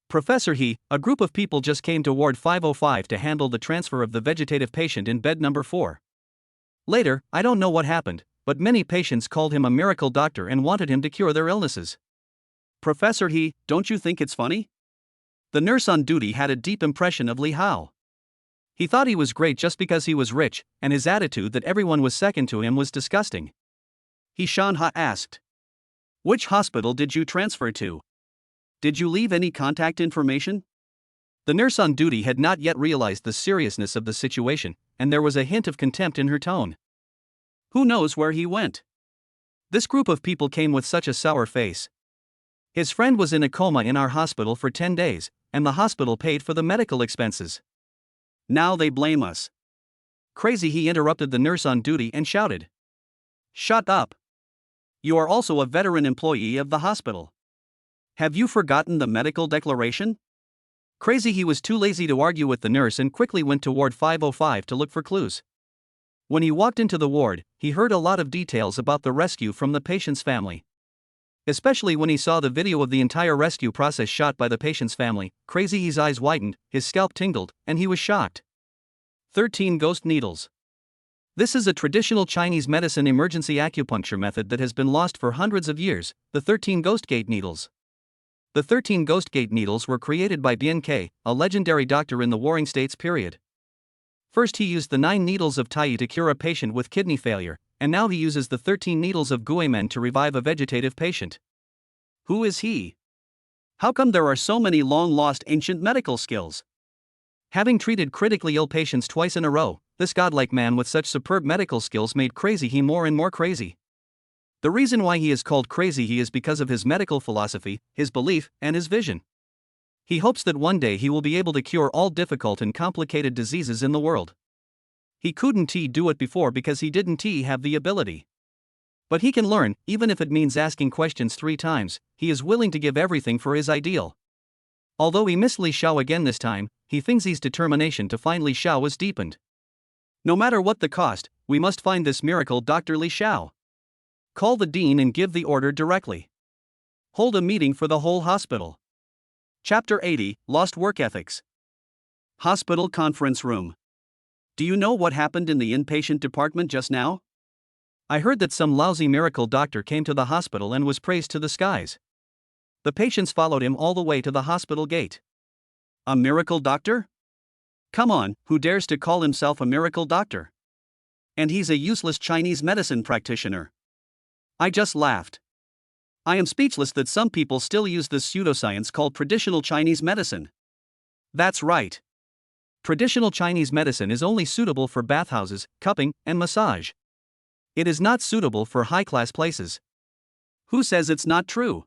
A: Professor He, a group of people just came to Ward 505 to handle the transfer of the vegetative patient in bed number 4. Later, I don't know what happened, but many patients called him a miracle doctor and wanted him to cure their illnesses. Professor He, don't you think it's funny? The nurse on duty had a deep impression of Li Hao. He thought he was great just because he was rich, and his attitude that everyone was second to him was disgusting. He Shanhe asked. Which hospital did you transfer to? Did you leave any contact information? The nurse on duty had not yet realized the seriousness of the situation, and there was a hint of contempt in her tone. Who knows where he went? This group of people came with such a sour face. His friend was in a coma in our hospital for 10 days, and the hospital paid for the medical expenses. Now they blame us. Crazy He interrupted the nurse on duty and shouted. Shut up. You are also a veteran employee of the hospital. Have you forgotten the medical declaration? Crazy He was too lazy to argue with the nurse and quickly went to Ward 505 to look for clues. When he walked into the ward, he heard a lot of details about the rescue from the patient's family. Especially when he saw the video of the entire rescue process shot by the patient's family, Crazy He's eyes widened, his scalp tingled, and he was shocked. 13 ghost needles. This is a traditional Chinese medicine emergency acupuncture method that has been lost for hundreds of years, the 13 ghost gate needles. The 13 Ghostgate needles were created by BNK, a legendary doctor in the Warring States period. First he used the 9 needles of Tai to cure a patient with kidney failure, and now he uses the 13 needles of Guimen to revive a vegetative patient. Who is he? How come there are so many long-lost ancient medical skills? Having treated critically ill patients twice in a row, this godlike man with such superb medical skills made Crazy He more and more crazy. The reason why he is called Crazy He is because of his medical philosophy, his belief, and his vision. He hopes that one day he will be able to cure all difficult and complicated diseases in the world. He couldn't do it before because he didn't have the ability. But he can learn, even if it means asking questions 3 times, he is willing to give everything for his ideal. Although he missed Li Xiao again this time, he thinks his determination to find Li Xiao is deepened. No matter what the cost, we must find this miracle Dr. Li Xiao. Call the dean and give the order directly. Hold a meeting for the whole hospital. Chapter 80, Lost Work Ethics. Hospital Conference Room. Do you know what happened in the inpatient department just now? I heard that some lousy miracle doctor came to the hospital and was praised to the skies. The patients followed him all the way to the hospital gate. A miracle doctor? Come on, who dares to call himself a miracle doctor? And he's a useless Chinese medicine practitioner. I just laughed. I am speechless that some people still use this pseudoscience called traditional Chinese medicine. That's right. Traditional Chinese medicine is only suitable for bathhouses, cupping, and massage. It is not suitable for high-class places. Who says it's not true?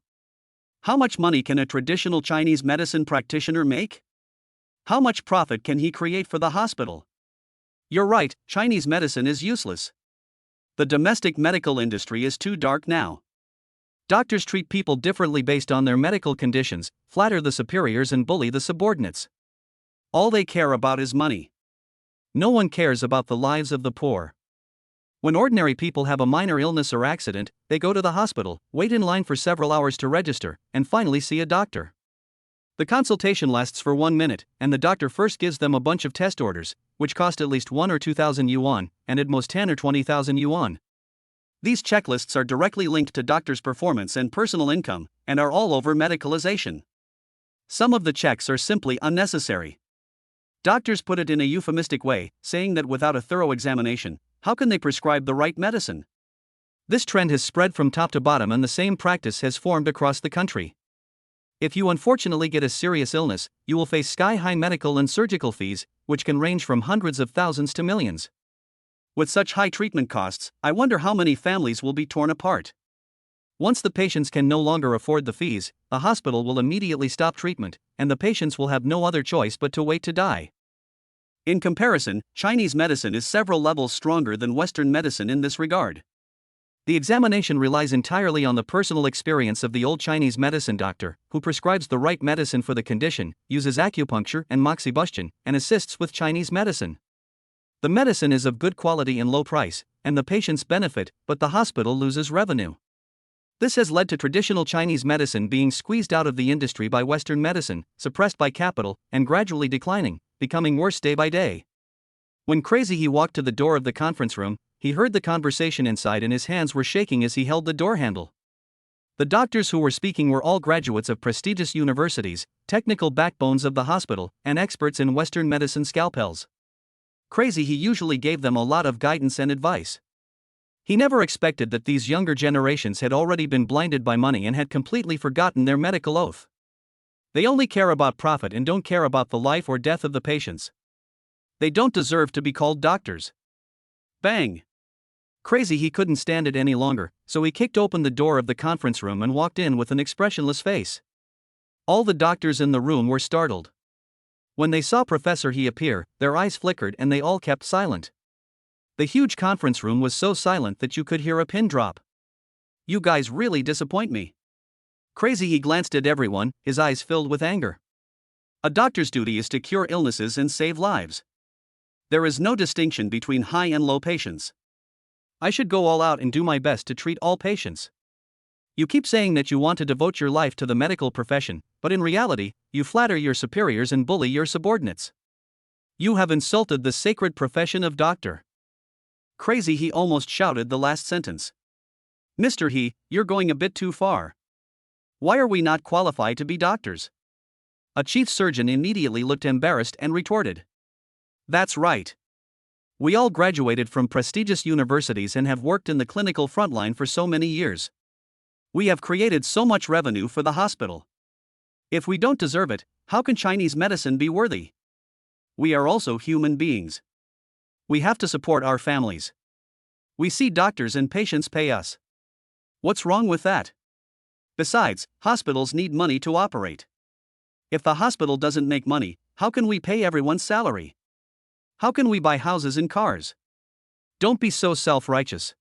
A: How much money can a traditional Chinese medicine practitioner make? How much profit can he create for the hospital? You're right, Chinese medicine is useless. The domestic medical industry is too dark now. Doctors treat people differently based on their medical conditions, flatter the superiors and bully the subordinates. All they care about is money. No one cares about the lives of the poor. When ordinary people have a minor illness or accident, they go to the hospital, wait in line for several hours to register, and finally see a doctor. The consultation lasts for 1 minute, and the doctor first gives them a bunch of test orders, which cost at least 1 or 2,000 yuan, and at most 10 or 20,000 yuan. These checklists are directly linked to doctors' performance and personal income, and are all over medicalization. Some of the checks are simply unnecessary. Doctors put it in a euphemistic way, saying that without a thorough examination, how can they prescribe the right medicine? This trend has spread from top to bottom, and the same practice has formed across the country. If you unfortunately get a serious illness, you will face sky-high medical and surgical fees, which can range from hundreds of thousands to millions. With such high treatment costs, I wonder how many families will be torn apart. Once the patients can no longer afford the fees, the hospital will immediately stop treatment, and the patients will have no other choice but to wait to die. In comparison, Chinese medicine is several levels stronger than Western medicine in this regard. The examination relies entirely on the personal experience of the old Chinese medicine doctor, who prescribes the right medicine for the condition, uses acupuncture and moxibustion, and assists with Chinese medicine. The medicine is of good quality and low price, and the patients benefit, but the hospital loses revenue. This has led to traditional Chinese medicine being squeezed out of the industry by Western medicine, suppressed by capital, and gradually declining, becoming worse day by day. When Crazy He walked to the door of the conference room, he heard the conversation inside and his hands were shaking as he held the door handle. The doctors who were speaking were all graduates of prestigious universities, technical backbones of the hospital, and experts in Western medicine scalpels. Crazy He usually gave them a lot of guidance and advice. He never expected that these younger generations had already been blinded by money and had completely forgotten their medical oath. They only care about profit and don't care about the life or death of the patients. They don't deserve to be called doctors. Bang! Crazy He couldn't stand it any longer, so he kicked open the door of the conference room and walked in with an expressionless face. All the doctors in the room were startled. When they saw Professor He appear, their eyes flickered and they all kept silent. The huge conference room was so silent that you could hear a pin drop. You guys really disappoint me. Crazy He glanced at everyone, his eyes filled with anger. A doctor's duty is to cure illnesses and save lives. There is no distinction between high and low patients. I should go all out and do my best to treat all patients. You keep saying that you want to devote your life to the medical profession, but in reality, you flatter your superiors and bully your subordinates. You have insulted the sacred profession of doctor. Crazy He almost shouted the last sentence. Mr. He, you're going a bit too far. Why are we not qualified to be doctors? A chief surgeon immediately looked embarrassed and retorted. That's right. We all graduated from prestigious universities and have worked in the clinical frontline for so many years. We have created so much revenue for the hospital. If we don't deserve it, how can Chinese medicine be worthy? We are also human beings. We have to support our families. We see doctors and patients pay us. What's wrong with that? Besides, hospitals need money to operate. If the hospital doesn't make money, how can we pay everyone's salary? How can we buy houses and cars? Don't be so self-righteous.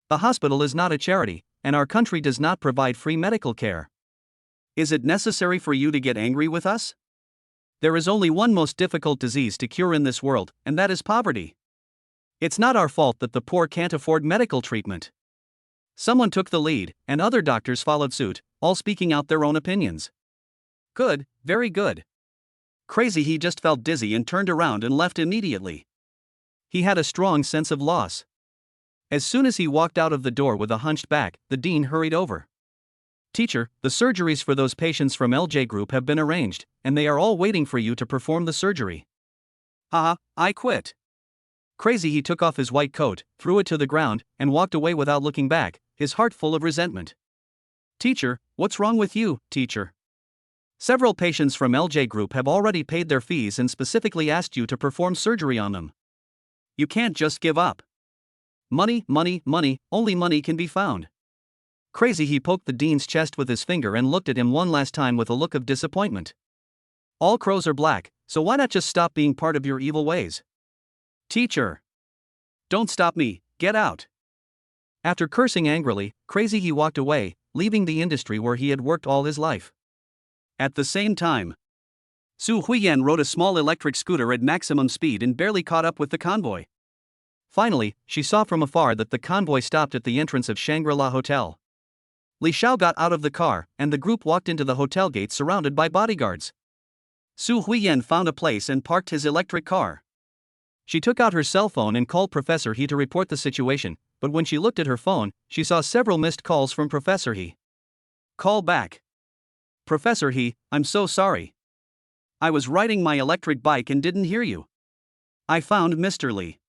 A: The hospital is not a charity, and our country does not provide free medical care. Is it necessary for you to get angry with us? There is only one most difficult disease to cure in this world, and that is poverty. It's not our fault that the poor can't afford medical treatment. Someone took the lead, and other doctors followed suit, all speaking out their own opinions. Good, very good. Crazy he just felt dizzy and turned around and left immediately. He had a strong sense of loss. As soon as he walked out of the door with a hunched back, the dean hurried over. Teacher, the surgeries for those patients from LJ Group have been arranged, and they are all waiting for you to perform the surgery. Haha, I quit. Crazy he took off his white coat, threw it to the ground, and walked away without looking back, his heart full of resentment. Teacher, what's wrong with you, teacher? Several patients from LJ Group have already paid their fees and specifically asked you to perform surgery on them. You can't just give up. Money, money, money, only money can be found. Crazy he poked the dean's chest with his finger and looked at him one last time with a look of disappointment. All crows are black, so why not just stop being part of your evil ways? Teacher! Don't stop me, get out! After cursing angrily, Crazy he walked away, leaving the industry where he had worked all his life. At the same time, Su Huiyan rode a small electric scooter at maximum speed and barely caught up with the convoy. Finally, she saw from afar that the convoy stopped at the entrance of Shangri-La Hotel. Li Xiao got out of the car, and the group walked into the hotel gate surrounded by bodyguards. Su Huiyan found a place and parked his electric car. She took out her cell phone and called Professor He to report the situation, but when she looked at her phone, she saw several missed calls from Professor He. Call back. Professor He, I'm so sorry. I was riding my electric bike and didn't hear you. I found Mr. Li.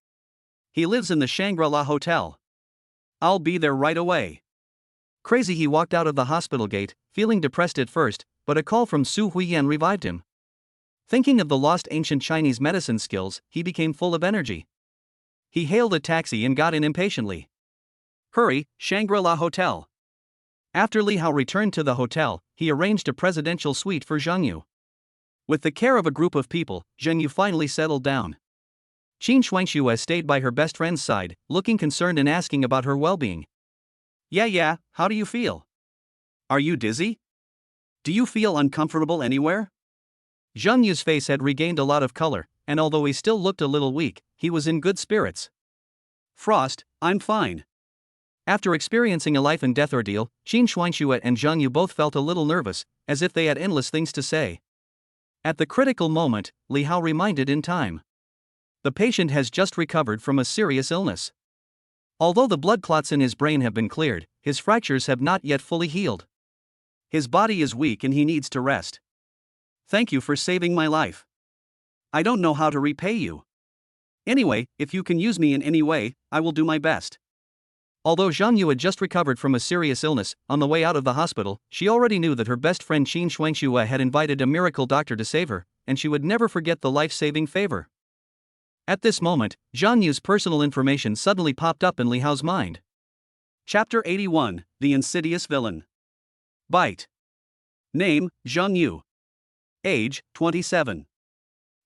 A: He lives in the Shangri-La Hotel. I'll be there right away. Crazy he walked out of the hospital gate, feeling depressed at first, but a call from Su Huiyan revived him. Thinking of the lost ancient Chinese medicine skills, he became full of energy. He hailed a taxi and got in impatiently. Hurry, Shangri-La Hotel. After Li Hao returned to the hotel, he arranged a presidential suite for Zhang Yu. With the care of a group of people, Zhang Yu finally settled down. Qin Shuangxue stayed by her best friend's side, looking concerned and asking about her well-being. Yeah, how do you feel? Are you dizzy? Do you feel uncomfortable anywhere? Zhang Yu's face had regained a lot of color, and although he still looked a little weak, he was in good spirits. Frost, I'm fine. After experiencing a life-and-death ordeal, Qin Shuangxue and Zhang Yu both felt a little nervous, as if they had endless things to say. At the critical moment, Li Hao reminded in time. The patient has just recovered from a serious illness. Although the blood clots in his brain have been cleared, his fractures have not yet fully healed. His body is weak and he needs to rest. Thank you for saving my life. I don't know how to repay you. Anyway, if you can use me in any way, I will do my best. Although Zhang Yu had just recovered from a serious illness, on the way out of the hospital, she already knew that her best friend Qin Shuangxue had invited a miracle doctor to save her, and she would never forget the life-saving favor. At this moment, Zhang Yu's personal information suddenly popped up in Li Hao's mind. Chapter 81, The Insidious Villain. Bite. Name, Zhang Yu. Age, 27.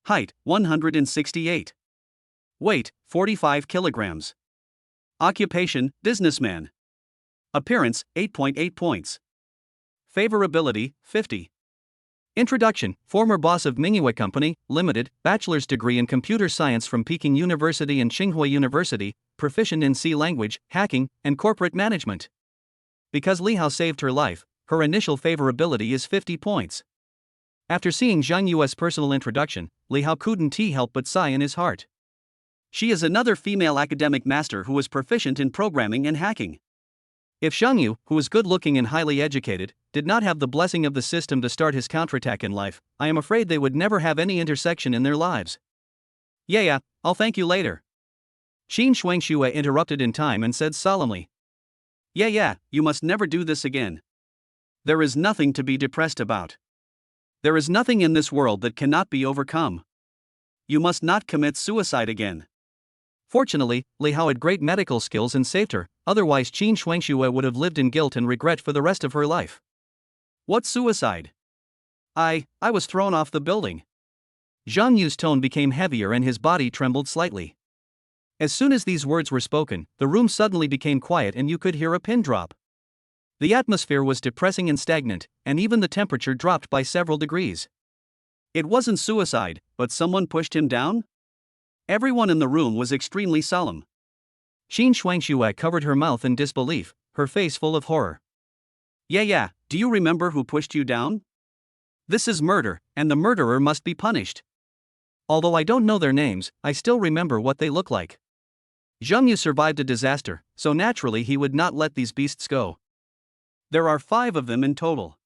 A: Height, 168. Weight, 45 kilograms. Occupation, businessman. Appearance, 8.8 points. Favorability, 50. Introduction, former boss of Mingyue Company, Limited, bachelor's degree in computer science from Peking University and Tsinghua University, proficient in C language, hacking, and corporate management. Because Li Hao saved her life, her initial favorability is 50 points. After seeing Zhang Yu's personal introduction, Li Hao couldn't help but sigh in his heart. She is another female academic master who is proficient in programming and hacking. If Zhang Yu, who was good-looking and highly educated, did not have the blessing of the system to start his counterattack in life, I am afraid they would never have any intersection in their lives. Yeah, I'll thank you later. Qin Shuangxue interrupted in time and said solemnly. Yeah, you must never do this again. There is nothing to be depressed about. There is nothing in this world that cannot be overcome. You must not commit suicide again. Fortunately, Li Hao had great medical skills and saved her, otherwise Qin Shuangxue would have lived in guilt and regret for the rest of her life. What suicide? I was thrown off the building. Zhang Yu's tone became heavier and his body trembled slightly. As soon as these words were spoken, the room suddenly became quiet and you could hear a pin drop. The atmosphere was depressing and stagnant, and even the temperature dropped by several degrees. It wasn't suicide, but someone pushed him down? Everyone in the room was extremely solemn. Qin Shuangxue covered her mouth in disbelief, her face full of horror. Yeah, do you remember who pushed you down? This is murder, and the murderer must be punished. Although I don't know their names, I still remember what they look like. Zhang Yu survived a disaster, so naturally he would not let these beasts go. There are 5 of them in total.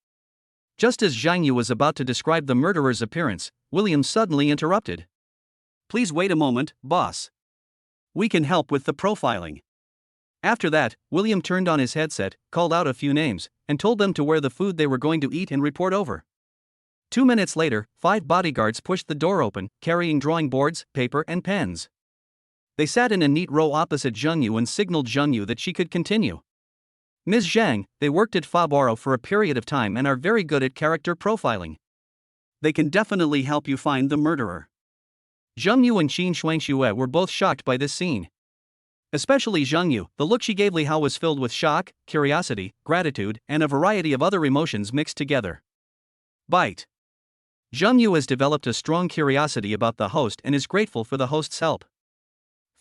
A: Just as Zhang Yu was about to describe the murderer's appearance, William suddenly interrupted. Please wait a moment, boss. We can help with the profiling. After that, William turned on his headset, called out a few names, and told them to wear the food they were going to eat and report over. 2 minutes later, 5 bodyguards pushed the door open, carrying drawing boards, paper, and pens. They sat in a neat row opposite Zhang Yu and signaled Zhang Yu that she could continue. Ms. Zhang, they worked at Fabaro for a period of time and are very good at character profiling. They can definitely help you find the murderer. Zhang Yu and Qin Shuangxue were both shocked by this scene. Especially Zhang Yu, the look she gave Li Hao was filled with shock, curiosity, gratitude, and a variety of other emotions mixed together. Bite. Zhang Yu has developed a strong curiosity about the host and is grateful for the host's help.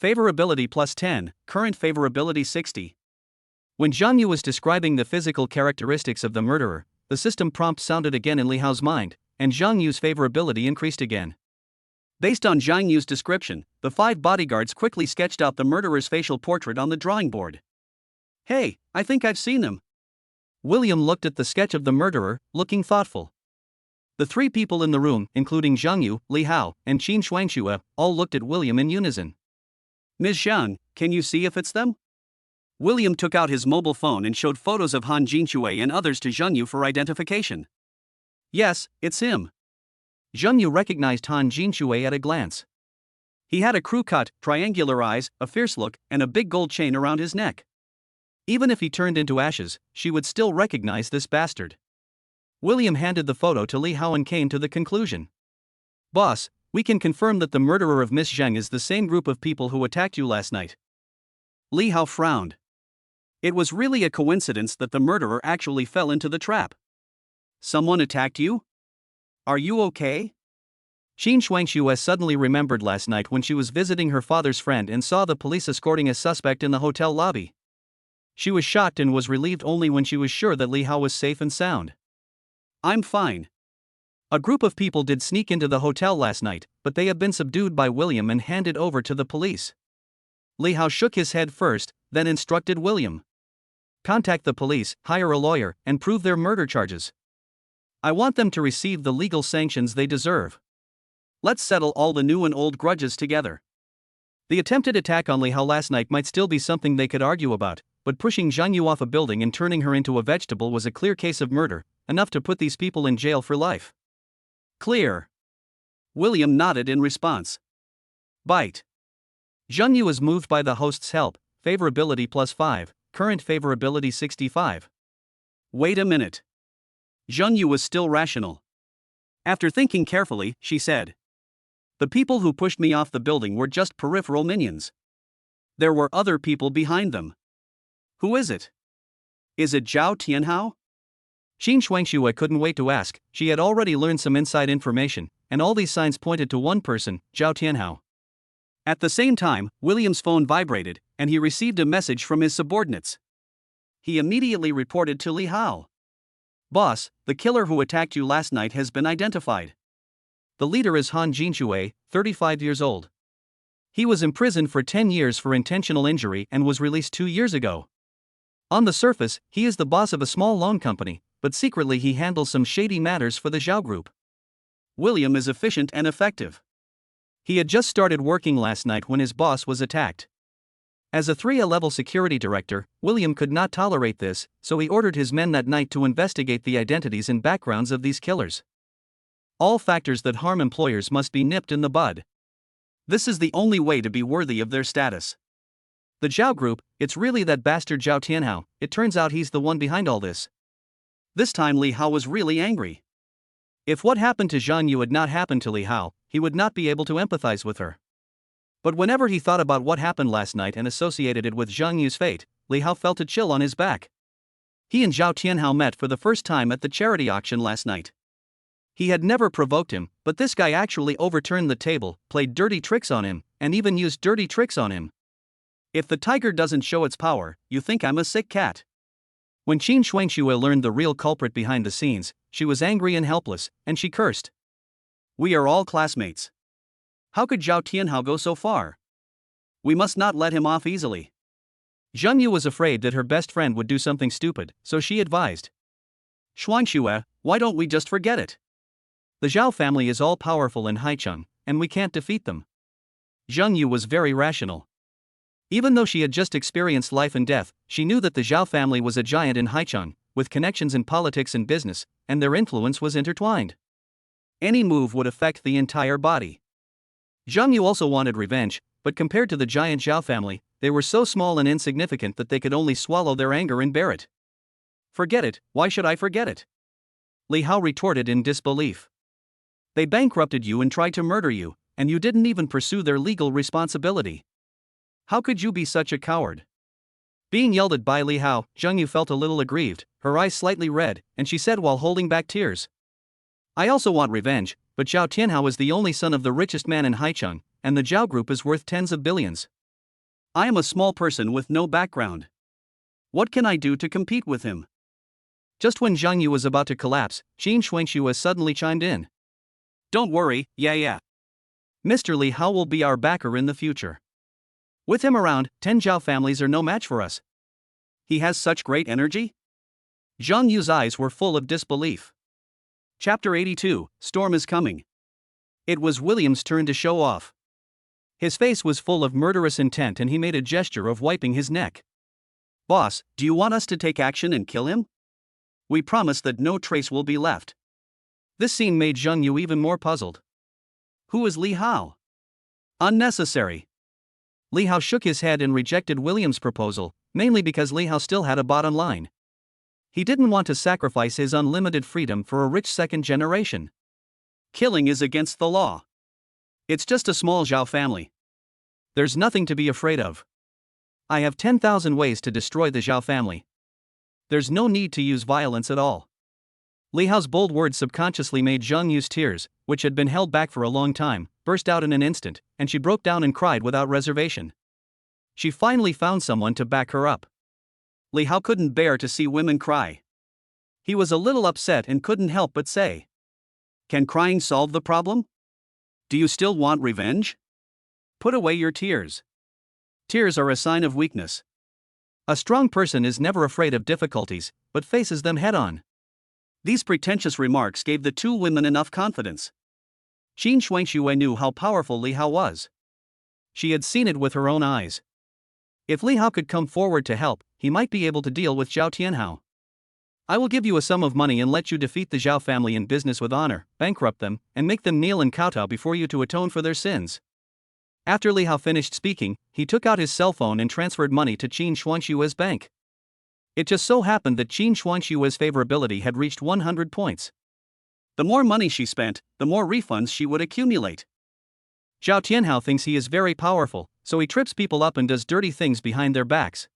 A: Favorability plus 10, current favorability 60. When Zhang Yu was describing the physical characteristics of the murderer, the system prompt sounded again in Li Hao's mind, and Zhang Yu's favorability increased again. Based on Zhang Yu's description, the 5 bodyguards quickly sketched out the murderer's facial portrait on the drawing board. Hey, I think I've seen him. William looked at the sketch of the murderer, looking thoughtful. The 3 people in the room, including Zhang Yu, Li Hao, and Qin Shuangxue, all looked at William in unison. Ms. Zhang, can you see if it's them? William took out his mobile phone and showed photos of Han Jinxue and others to Zhang Yu for identification. Yes, it's him. Zhang Yu recognized Han Jinxue at a glance. He had a crew cut, triangular eyes, a fierce look, and a big gold chain around his neck. Even if he turned into ashes, she would still recognize this bastard. William handed the photo to Li Hao and came to the conclusion. Boss, we can confirm that the murderer of Miss Zheng is the same group of people who attacked you last night. Li Hao frowned. It was really a coincidence that the murderer actually fell into the trap. Someone attacked you? Are you okay? Qin Shuangxue suddenly remembered last night when she was visiting her father's friend and saw the police escorting a suspect in the hotel lobby. She was shocked and was relieved only when she was sure that Li Hao was safe and sound. I'm fine. A group of people did sneak into the hotel last night, but they have been subdued by William and handed over to the police. Li Hao shook his head first, then instructed William. Contact the police, hire a lawyer, and prove their murder charges. I want them to receive the legal sanctions they deserve. Let's settle all the new and old grudges together. The attempted attack on Li Hao last night might still be something they could argue about, but pushing Zhang Yu off a building and turning her into a vegetable was a clear case of murder, enough to put these people in jail for life. Clear. William nodded in response. Bite. Zhang Yu was moved by the host's help, favorability plus 5, current favorability 65. Wait a minute. Zhang Yu was still rational. After thinking carefully, she said. The people who pushed me off the building were just peripheral minions. There were other people behind them. Who is it? Is it Zhao Tianhao? Qin Shuangxue couldn't wait to ask. She had already learned some inside information, and all these signs pointed to one person, Zhao Tianhao. At the same time, William's phone vibrated, and he received a message from his subordinates. He immediately reported to Li Hao. Boss, the killer who attacked you last night has been identified. The leader is Han Jinxue, 35 years old. He was imprisoned for 10 years for intentional injury and was released 2 years ago. On the surface, he is the boss of a small loan company, but secretly he handles some shady matters for the Zhao Group.
B: William is efficient and effective.
A: He had just started working last night when his boss was attacked. As a 3A-level security director, William could not tolerate this, so he ordered his men that night to investigate the identities and backgrounds of these killers. All factors that harm employers must be nipped in the bud.
B: This is the only way to be worthy of their status.
A: The Zhao Group, it's really that bastard Zhao Tianhao. It turns out he's the one behind all this.
B: This time Li Hao was really angry.
A: If what happened to Zhang Yu had not happened to Li Hao, he would not be able to empathize with her. But whenever he thought about what happened last night and associated it with Zhang Yu's fate, Li Hao felt a chill on his back. He and Zhao Tianhao met for the first time at the charity auction last night. He had never provoked him, but this guy actually overturned the table, played dirty tricks on him, and even used dirty tricks on him.
B: If the tiger doesn't show its power, you think I'm a sick cat.
A: When Qin Shuangxue learned the real culprit behind the scenes, she was angry and helpless, and she cursed.
B: We are all classmates. How could Zhao Tianhao go so far? We must not let him off easily.
A: Zhang Yu was afraid that her best friend would do something stupid, so she advised.
B: Shuangxue, why don't we just forget it?
A: The Zhao family is all powerful in Haicheng, and we can't defeat them. Zhang Yu was very rational. Even though she had just experienced life and death, she knew that the Zhao family was a giant in Haicheng, with connections in politics and business, and their influence was intertwined. Any move would affect the entire body. Zhang Yu also wanted revenge, but compared to the giant Zhao family, they were so small and insignificant that they could only swallow their anger and bear it.
B: Forget it, why should I forget it?
A: Li Hao retorted in disbelief. They bankrupted you and tried to murder you, and you didn't even pursue their legal responsibility. How could you be such a coward? Being yelled at by Li Hao, Zhang Yu felt a little aggrieved, her eyes slightly red, and she said while holding back tears. I also want revenge, but Zhao Tianhao is the only son of the richest man in Haicheng, and the Zhao Group is worth tens of billions.
B: I am a small person with no background. What can I do to compete with him?
A: Just when Zhang Yu was about to collapse, Qin Shuangxue suddenly chimed in.
B: Don't worry, yeah.
A: Mr. Li Hao will be our backer in the future. With him around, 10 Zhao families are no match for us.
B: He has such great energy?
A: Zhang Yu's eyes were full of disbelief.
B: Chapter 82, Storm is Coming.
A: It was William's turn to show off. His face was full of murderous intent and he made a gesture of wiping his neck.
B: Boss, do you want us to take action and kill him? We promise that no trace will be left.
A: This scene made Zhang Yu even more puzzled.
B: Who is Li Hao?
A: Unnecessary. Li Hao shook his head and rejected William's proposal, mainly because Li Hao still had a bottom line. He didn't want to sacrifice his unlimited freedom for a rich second generation.
B: Killing is against the law. It's just a small Zhao family.
A: There's nothing to be afraid of. I have 10,000 ways to destroy the Zhao family. There's no need to use violence at all. Li Hao's bold words subconsciously made Zhang Yu's tears, which had been held back for a long time, burst out in an instant, and she broke down and cried without reservation. She finally found someone to back her up.
B: Li Hao couldn't bear to see women cry. He was a little upset and couldn't help but say, "Can crying solve the problem? Do you still want revenge? Put away your tears. Tears are a sign of weakness.
A: A strong person is never afraid of difficulties, but faces them head-on."
B: These pretentious remarks gave the two women enough confidence. Qin Shuangxue knew how powerful Li Hao was.
A: She had seen it with her own eyes. If Li Hao could come forward to help, he might be able to deal with Zhao Tianhao. I will give you a sum of money and let you defeat the Zhao family in business with honor, bankrupt them, and make them kneel and kowtow before you to atone for their sins. After Li Hao finished speaking, he took out his cell phone and transferred money to Qin Shuangxue's bank. It just so happened that Qin Shuangxue's favorability had reached 100 points.
B: The more money she spent, the more refunds she would accumulate.
A: Zhao Tianhao thinks he is very powerful, so he trips people up and does dirty things behind their backs.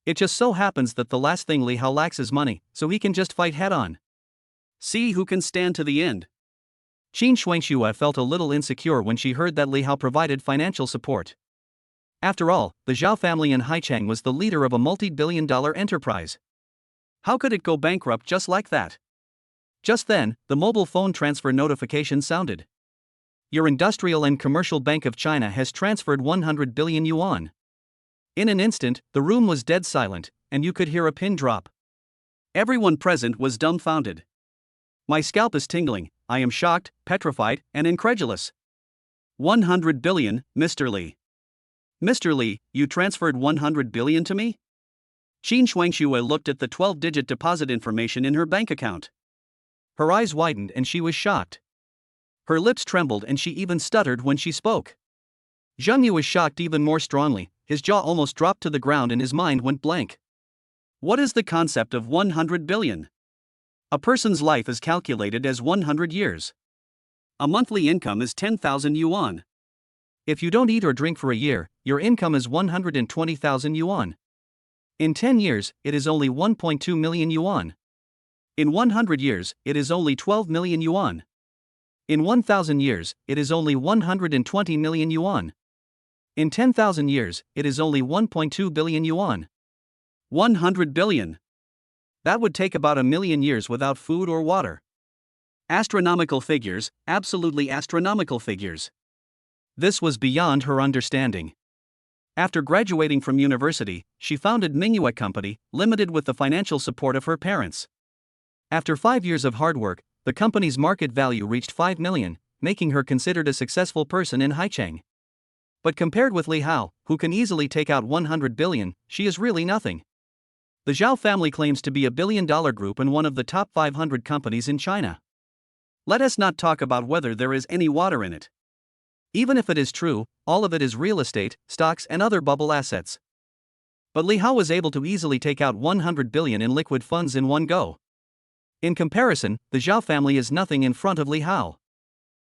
A: It just so happens that the last thing Li Hao lacks is money, so he can just fight head-on.
B: See who can stand to the end.
A: Qin Shuangxue felt a little insecure when she heard that Li Hao provided financial support. After all, the Zhao family in Haicheng was the leader of a multi-billion-dollar enterprise.
B: How could it go bankrupt just like that?
A: Just then, the mobile phone transfer notification sounded. Your Industrial and Commercial Bank of China has transferred 100 billion yuan. In an instant, the room was dead silent, and you could hear a pin drop. Everyone present was dumbfounded. My scalp is tingling, I am shocked, petrified, and incredulous. 100 billion, Mr. Li. Mr. Li, you transferred 100 billion to me? Qin Shuangxue looked at the 12-digit deposit information in her bank account. Her eyes widened and she was shocked. Her lips trembled and she even stuttered when she spoke. Zheng Yu was shocked even more strongly, his jaw almost dropped to the ground and his mind went blank. What is the concept of 100 billion? A person's life is calculated as 100 years. A monthly income is 10,000 yuan. If you don't eat or drink for a year, your income is 120,000 yuan. In 10 years, it is only 1.2 million yuan. In 100 years, it is only 12 million yuan. In 1,000 years, it is only 120 million yuan. In 10,000 years, it is only 1.2 billion yuan. 100 billion. That would take about a million years without food or water. Astronomical figures, absolutely astronomical figures. This was beyond her understanding. After graduating from university, she founded Mingyue Company, Limited with the financial support of her parents. After 5 years of hard work, the company's market value reached 5 million, making her considered a successful person in Haicheng. But compared with Li Hao, who can easily take out 100 billion, she is really nothing. The Zhao family claims to be a billion-dollar group and one of the top 500 companies in China. Let us not talk about whether there is any water in it. Even if it is true, all of it is real estate, stocks and other bubble assets. But Li Hao was able to easily take out 100 billion in liquid funds in one go. In comparison, the Zhao family is nothing in front of Li Hao.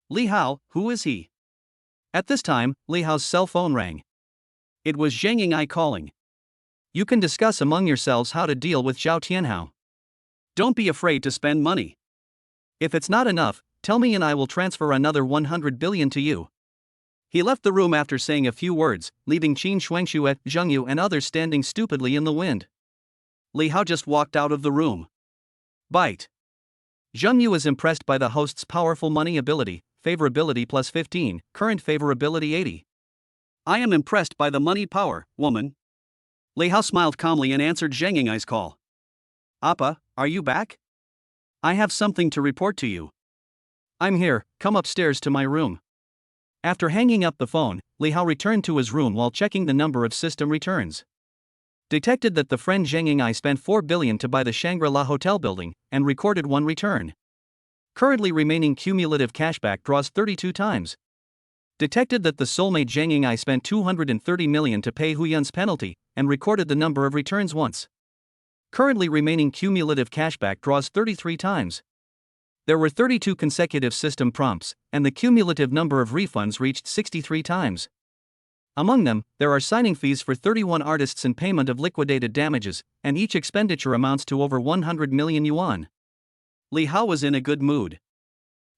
A: Li Hao, who is he? At this time, Li Hao's cell phone rang. It was Zheng Ying'ai calling. You can discuss among yourselves how to deal with Zhao Tianhao. Don't be afraid to spend money. If it's not enough, tell me and I will transfer another 100 billion to you. He left the room after saying a few words, leaving Qin Shuangxue, Zheng Yu and others standing stupidly in the wind. Li Hao just walked out of the room. Bite. Zheng Yu is impressed by the host's powerful money ability, favorability plus 15, current favorability 80. I am impressed by the money power, woman. Li Hao smiled calmly and answered Zheng Ying'ai's call. Appa, are you back? I have something to report to you. I'm here, come upstairs to my room. After hanging up the phone, Li Hao returned to his room while checking the number of system returns. Detected that the friend Zheng Ying'ai spent 4 billion to buy the Shangri-La Hotel building, and recorded 1 return. Currently remaining cumulative cashback draws 32 times. Detected that the soulmate Zheng Ying'ai spent 230 million to pay Huyan's penalty, and recorded the number of returns once. Currently remaining cumulative cashback draws 33 times. There were 32 consecutive system prompts, and the cumulative number of refunds reached 63 times. Among them, there are signing fees for 31 artists and payment of liquidated damages, and each expenditure amounts to over 100 million yuan. Li Hao was in a good mood.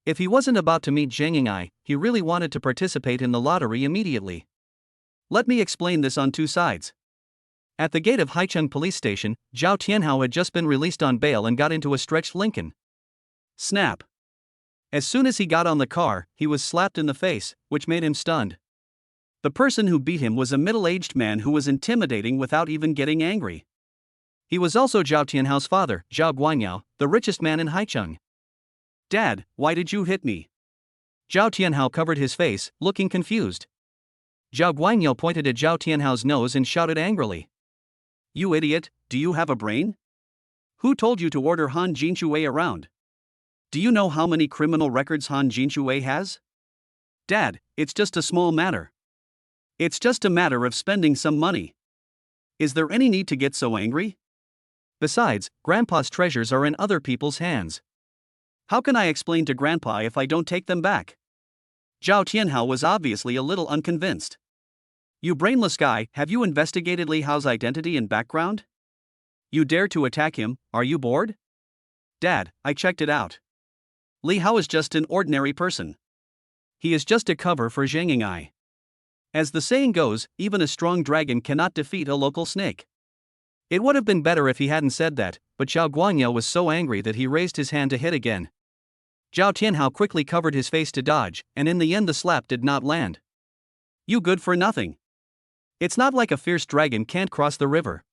A: If he wasn't about to meet Zheng Ying'ai, he really wanted to participate in the lottery immediately. Let me explain this on 2 sides. At the gate of Haicheng police station, Zhao Tianhao had just been released on bail and got into a stretched Lincoln. Snap. As soon as he got on the car, he was slapped in the face, which made him stunned. The person who beat him was a middle-aged man who was intimidating without even getting angry. He was also Zhao Tianhao's father, Zhao Guangyao, the richest man in Haicheng. Dad, why did you hit me? Zhao Tianhao covered his face, looking confused. Zhao Guangyao pointed at Zhao Tianhao's nose and shouted angrily. You idiot, do you have a brain? Who told you to order Han Jinxue around? Do you know how many criminal records Han Jinxue has? Dad, it's just a small matter. It's just a matter of spending some money. Is there any need to get so angry? Besides, Grandpa's treasures are in other people's hands. How can I explain to Grandpa if I don't take them back? Zhao Tianhao was obviously a little unconvinced. You brainless guy, have you investigated Li Hao's identity and background? You dare to attack him, are you bored? Dad, I checked it out. Li Hao is just an ordinary person. He is just a cover for Zheng Ying'ai. As the saying goes, even a strong dragon cannot defeat a local snake. It would have been better if he hadn't said that, but Zhao Guangyao was so angry that he raised his hand to hit again. Zhao Tianhao quickly covered his face to dodge, and in the end the slap did not land. You good for nothing. It's not like a fierce dragon can't cross the river.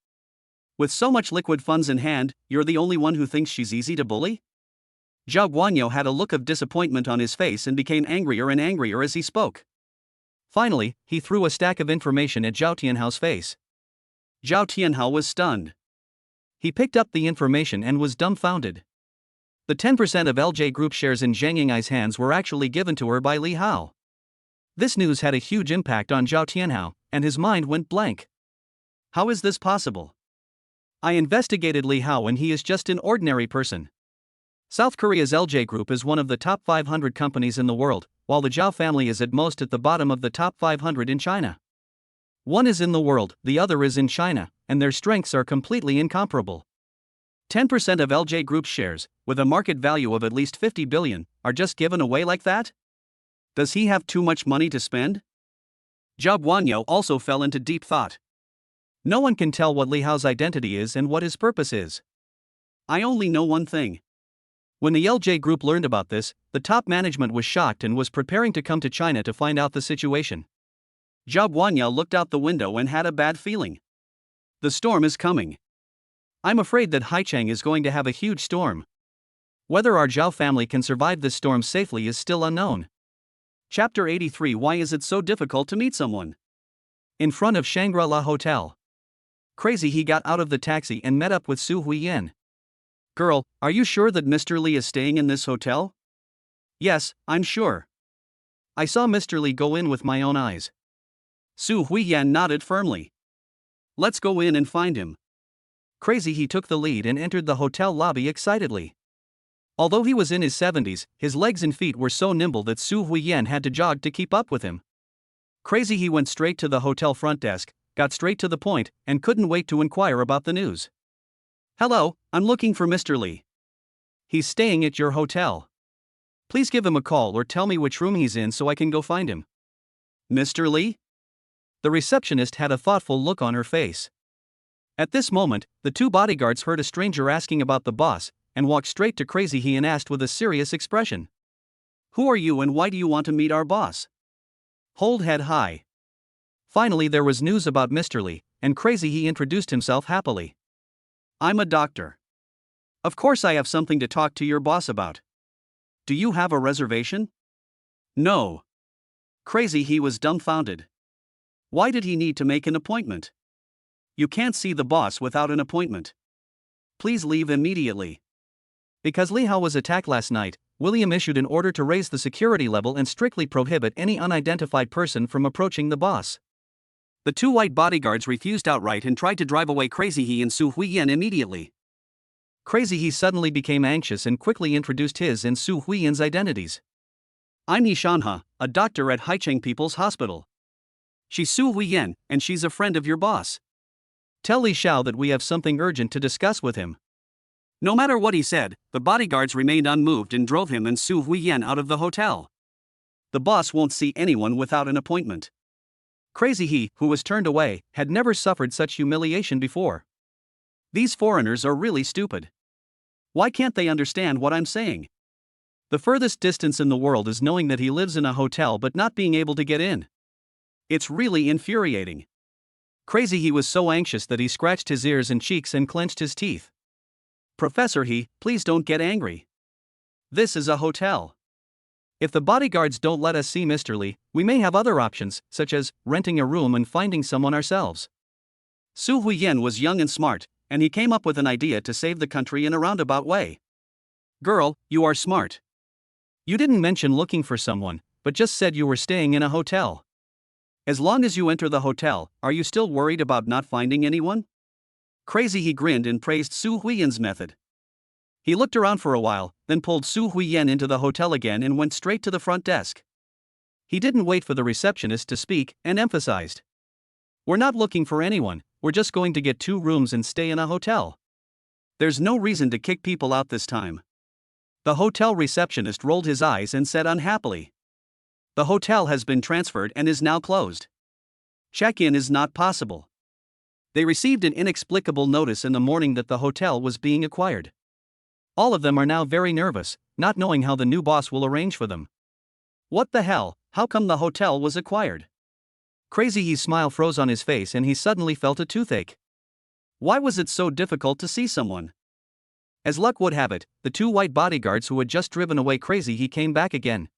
B: With so much liquid funds in hand, you're the only one who thinks she's easy to bully? Zhao Guanyo had a look of disappointment on his face and became angrier and angrier as he spoke. Finally, he threw a stack of information at Zhao Tianhao's face. Zhao Tianhao was stunned. He picked up the information and was dumbfounded. The 10% of LJ Group shares in Zhang Yingai's hands were actually given to her by Li Hao. This news had a huge impact on Zhao Tianhao, and his mind went blank. How is this possible? I investigated Li Hao and he is just an ordinary person. South Korea's LJ Group is one of the top 500 companies in the world, while the Zhao family is at most at the bottom of the top 500 in China. One is in the world, the other is in China, and their strengths are completely incomparable. 10% of LJ Group's shares, with a market value of at least 50 billion, are just given away like that? Does he have too much money to spend? Zhao Guanyo also fell into deep thought. No one can tell what Li Hao's identity is and what his purpose is. I only know one thing. When the LJ Group learned about this, the top management was shocked and was preparing to come to China to find out the situation. Zhao Guanyo looked out the window and had a bad feeling. The storm is coming. I'm afraid that Haicheng is going to have a huge storm. Whether our Zhao family can survive this storm safely is still unknown. Chapter 83. Why is it so difficult to meet someone? In front of Shangri-La Hotel. Crazy he got out of the taxi and met up with Su Huiyan. Girl, are you sure that Mr. Li is staying in this hotel? Yes, I'm sure. I saw Mr. Li go in with my own eyes. Su Huiyan nodded firmly. Let's go in and find him. Crazy he took the lead and entered the hotel lobby excitedly. Although he was in his 70s, his legs and feet were so nimble that Su Huiyan had to jog to keep up with him. Crazy he went straight to the hotel front desk, got straight to the point, and couldn't wait to inquire about the news. Hello, I'm looking for Mr. Li. He's staying at your hotel. Please give him a call or tell me which room he's in so I can go find him. Mr. Li? The receptionist had a thoughtful look on her face. At this moment, the two bodyguards heard a stranger asking about the boss, and walked straight to Crazy He and asked with a serious expression. Who are you and why do you want to meet our boss? Hold head high. Finally there was news about Mr. Li, and Crazy He introduced himself happily. I'm a doctor. Of course I have something to talk to your boss about. Do you have a reservation? No. Crazy He was dumbfounded. Why did he need to make an appointment? You can't see the boss without an appointment. Please leave immediately. Because Li Hao was attacked last night, William issued an order to raise the security level and strictly prohibit any unidentified person from approaching the boss. The two white bodyguards refused outright and tried to drive away Crazy He and Su Huiyan immediately. Crazy He suddenly became anxious and quickly introduced his and Su Huiyan's identities. I'm Yi Shanhe, a doctor at Haicheng People's Hospital. She's Su Huiyan, and she's a friend of your boss. Tell Li Xiao that we have something urgent to discuss with him. No matter what he said, the bodyguards remained unmoved and drove him and Su Huiyan out of the hotel. The boss won't see anyone without an appointment. Crazy He, who was turned away, had never suffered such humiliation before. These foreigners are really stupid. Why can't they understand what I'm saying? The furthest distance in the world is knowing that he lives in a hotel but not being able to get in. It's really infuriating. Crazy He was so anxious that he scratched his ears and cheeks and clenched his teeth. Professor He, please don't get angry. This is a hotel. If the bodyguards don't let us see Mr. Li, we may have other options, such as renting a room and finding someone ourselves. Su Huiyan was young and smart, and he came up with an idea to save the country in a roundabout way. Girl, you are smart. You didn't mention looking for someone, but just said you were staying in a hotel. As long as you enter the hotel, are you still worried about not finding anyone? Crazy He grinned and praised Su Huiyan's method. He looked around for a while, then pulled Su Huiyan into the hotel again and went straight to the front desk. He didn't wait for the receptionist to speak and emphasized. We're not looking for anyone, we're just going to get 2 rooms and stay in a hotel. There's no reason to kick people out this time. The hotel receptionist rolled his eyes and said unhappily. The hotel has been transferred and is now closed. Check-in is not possible. They received an inexplicable notice in the morning that the hotel was being acquired. All of them are now very nervous, not knowing how the new boss will arrange for them. What the hell, how come the hotel was acquired? Crazy He's smile froze on his face and he suddenly felt a toothache.
A: Why was it so difficult to see someone? As luck would have it, the two white bodyguards who had just driven away Crazy He came back again.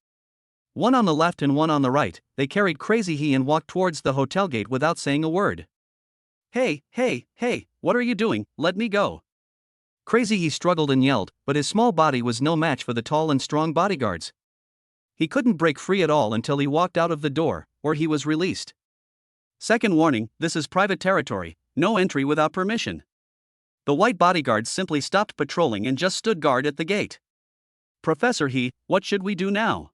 A: One on the left and one on the right, they carried Crazy He and walked towards the hotel gate without saying a word. Hey, what are you doing? Let me go. Crazy He struggled and yelled, but his small body was no match for the tall and strong bodyguards. He couldn't break free at all until he walked out of the door, or he was released. Second warning, this is private territory, no entry without permission. The white bodyguards simply stopped patrolling and just stood guard at the gate. Professor He, what should we do now?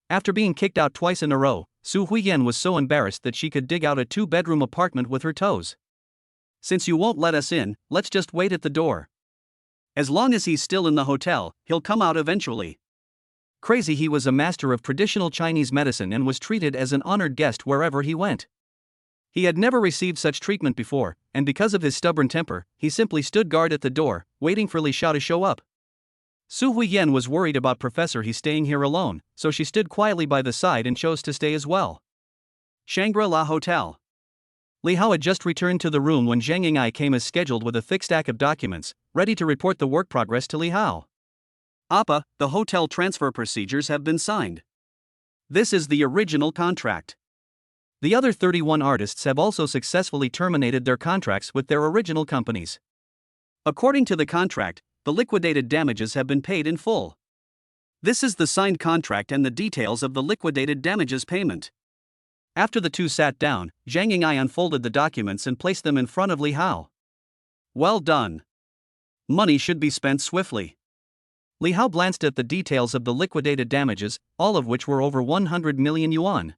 A: After being kicked out twice in a row, Su Huiyan was so embarrassed that she could dig out a 2-bedroom apartment with her toes. Since you won't let us in, let's just wait at the door. As long as he's still in the hotel, he'll come out eventually. Crazy He was a master of traditional Chinese medicine and was treated as an honored guest wherever he went. He had never received such treatment before, and because of his stubborn temper, he simply stood guard at the door, waiting for Li Xiao to show up. Su Huiyan was worried about Professor He staying here alone, so she stood quietly by the side and chose to stay as well. Shangri-La Hotel. Li Hao had just returned to the room when Zhang Ying'ai came as scheduled with a thick stack of documents, ready to report the work progress to Li Hao. Appa, the hotel transfer procedures have been signed. This is the original contract. The other 31 artists have also successfully terminated their contracts with their original companies. According to the contract, the liquidated damages have been paid in full. This is the signed contract and the details of the liquidated damages payment. After the two sat down, Zhang Ying'ai unfolded the documents and placed them in front of Li Hao. Well done. Money should be spent swiftly. Li Hao glanced at the details of the liquidated damages, all of which were over 100 million yuan.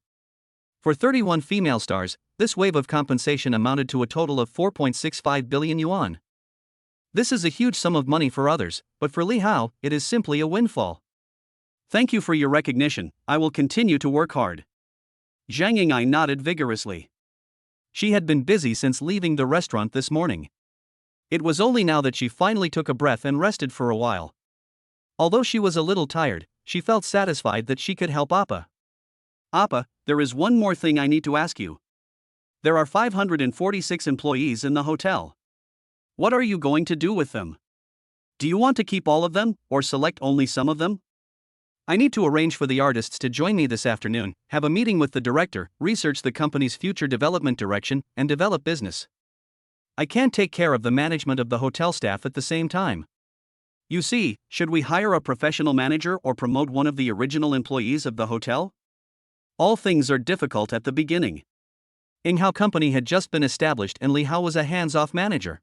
A: For 31 female stars, this wave of compensation amounted to a total of 4.65 billion yuan. This is a huge sum of money for others, but for Li Hao, it is simply a windfall. Thank you for your recognition, I will continue to work hard. Zhang Ying'ai nodded vigorously. She had been busy since leaving the restaurant this morning. It was only now that she finally took a breath and rested for a while. Although she was a little tired, she felt satisfied that she could help Appa. Appa, there is one more thing I need to ask you. There are 546 employees in the hotel. What are you going to do with them? Do you want to keep all of them, or select only some of them? I need to arrange for the artists to join me this afternoon, have a meeting with the director, research the company's future development direction, and develop business. I can't take care of the management of the hotel staff at the same time. You see, should we hire a professional manager or promote one of the original employees of the hotel? All things are difficult at the beginning. Yinghao Company had just been established and Li Hao was a hands-off manager.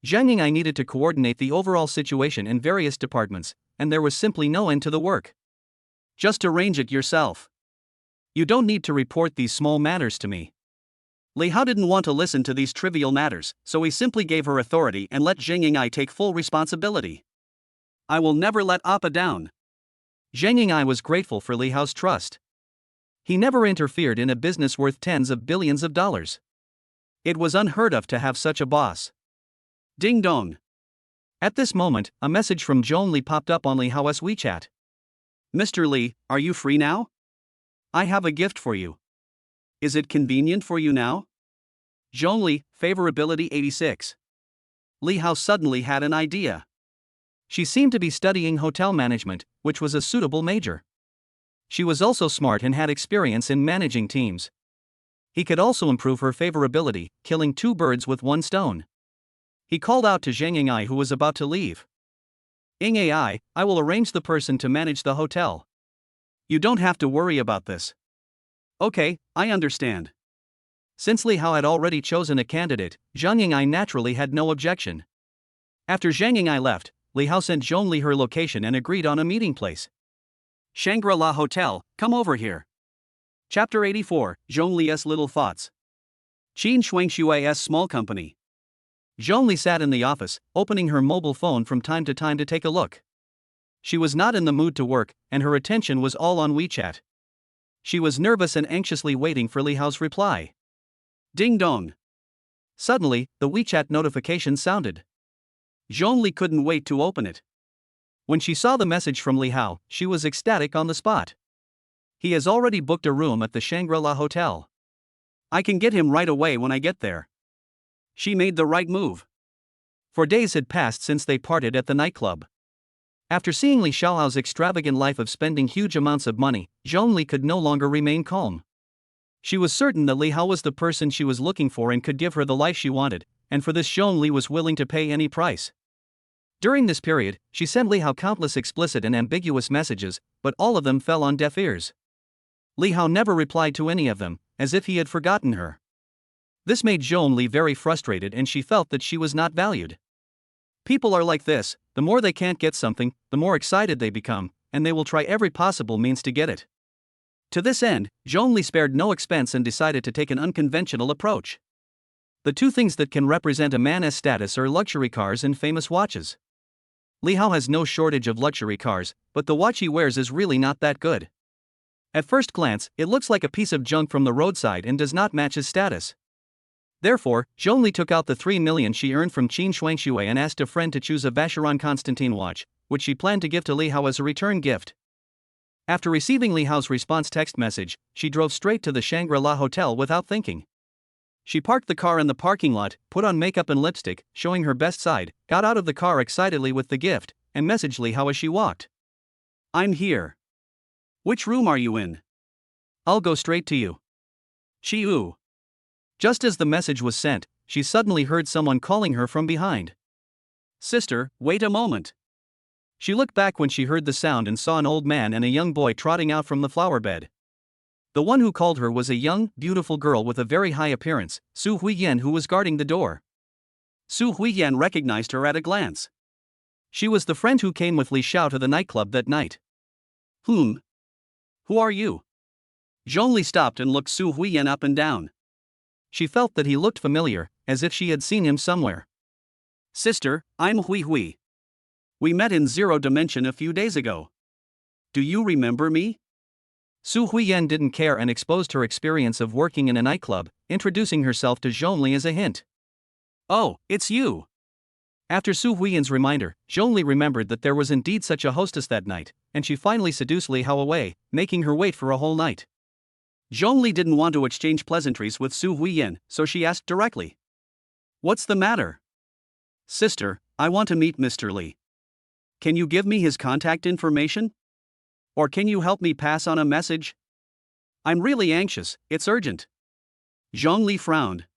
A: Zhang Ying'ai needed to coordinate the overall situation in various departments, and there was simply no end to the work. Just arrange it yourself. You don't need to report these small matters to me. Li Hao didn't want to listen to these trivial matters, so he simply gave her authority and let Zhang Ying'ai take full responsibility. I will never let Appa down. Zhang Ying'ai was grateful for Li Hao's trust. He never interfered in a business worth tens of billions of dollars. It was unheard of to have such a boss. Ding dong. At this moment, a message from Zhong Li popped up on Li Hao's WeChat. Mr. Li, are you free now? I have a gift for you. Is it convenient for you now? Zhong Li, favorability 86. Li Hao suddenly had an idea. She seemed to be studying hotel management, which was a suitable major. She was also smart and had experience in managing teams. He could also improve her favorability, killing two birds with one stone. He called out to Zhang Ying'ai who was about to leave. Ying'ai, I will arrange the person to manage the hotel. You don't have to worry about this. Okay, I understand. Since Li Hao had already chosen a candidate, Zhang Ying'ai naturally had no objection. After Zhang Ying'ai left, Li Hao sent Zhong Li her location and agreed on a meeting place. Shangri-La Hotel, come over here. Chapter 84, Zhong Li's Little Thoughts. Qin Shuangshua's Small Company. Zhong Li sat in the office, opening her mobile phone from time to take a look. She was not in the mood to work, and her attention was all on WeChat. She was nervous and anxiously waiting for Li Hao's reply. Ding dong. Suddenly, the WeChat notification sounded. Zhong Li couldn't wait to open it. When she saw the message from Li Hao, she was ecstatic on the spot. He has already booked a room at the Shangri-La Hotel. I can get him right away when I get there. She made the right move. For days had passed since they parted at the nightclub. After seeing Li Xiaohao's extravagant life of spending huge amounts of money, Zhongli could no longer remain calm. She was certain that Li Hao was the person she was looking for and could give her the life she wanted, and for this Zhongli was willing to pay any price. During this period, she sent Li Hao countless explicit and ambiguous messages, but all of them fell on deaf ears. Li Hao never replied to any of them, as if he had forgotten her. This made Zhongli very frustrated and she felt that she was not valued. People are like this: the more they can't get something, the more excited they become, and they will try every possible means to get it. To this end, Zhongli spared no expense and decided to take an unconventional approach. The two things that can represent a man's status are luxury cars and famous watches. Li Hao has no shortage of luxury cars, but the watch he wears is really not that good. At first glance, it looks like a piece of junk from the roadside and does not match his status. Therefore, Zhongli took out the 3 million she earned from Qin Shuangshui and asked a friend to choose a Vacheron Constantin watch, which she planned to give to Li Hao as a return gift. After receiving Li Hao's response text message, she drove straight to the Shangri-La Hotel without thinking. She parked the car in the parking lot, put on makeup and lipstick, showing her best side, got out of the car excitedly with the gift, and messaged Li Hao as she walked. "I'm here. Which room are you in? I'll go straight to you." Xiu. Just as the message was sent, she suddenly heard someone calling her from behind. "Sister, wait a moment." She looked back when she heard the sound and saw an old man and a young boy trotting out from the flower bed. The one who called her was a young, beautiful girl with a very high appearance, Su Huiyan, who was guarding the door. Su Huiyan recognized her at a glance. She was the friend who came with Li Xiao to the nightclub that night. "Who are you?" Zhongli stopped and looked Su Huiyan up and down. She felt that he looked familiar, as if she had seen him somewhere. "Sister, I'm Hui Hui. We met in Zero Dimension a few days ago. Do you remember me?" Su Huiyan didn't care and exposed her experience of working in a nightclub, introducing herself to Zhongli as a hint. "Oh, it's you." After Su Huiyan's reminder, Zhongli remembered that there was indeed such a hostess that night, and she finally seduced Li Hao away, making her wait for a whole night. Zhongli didn't want to exchange pleasantries with Su Huiyan, so she asked directly. "What's the matter?" "Sister, I want to meet Mr. Li. Can you give me his contact information? Or can you help me pass on a message? I'm really anxious, it's urgent." Zhongli frowned.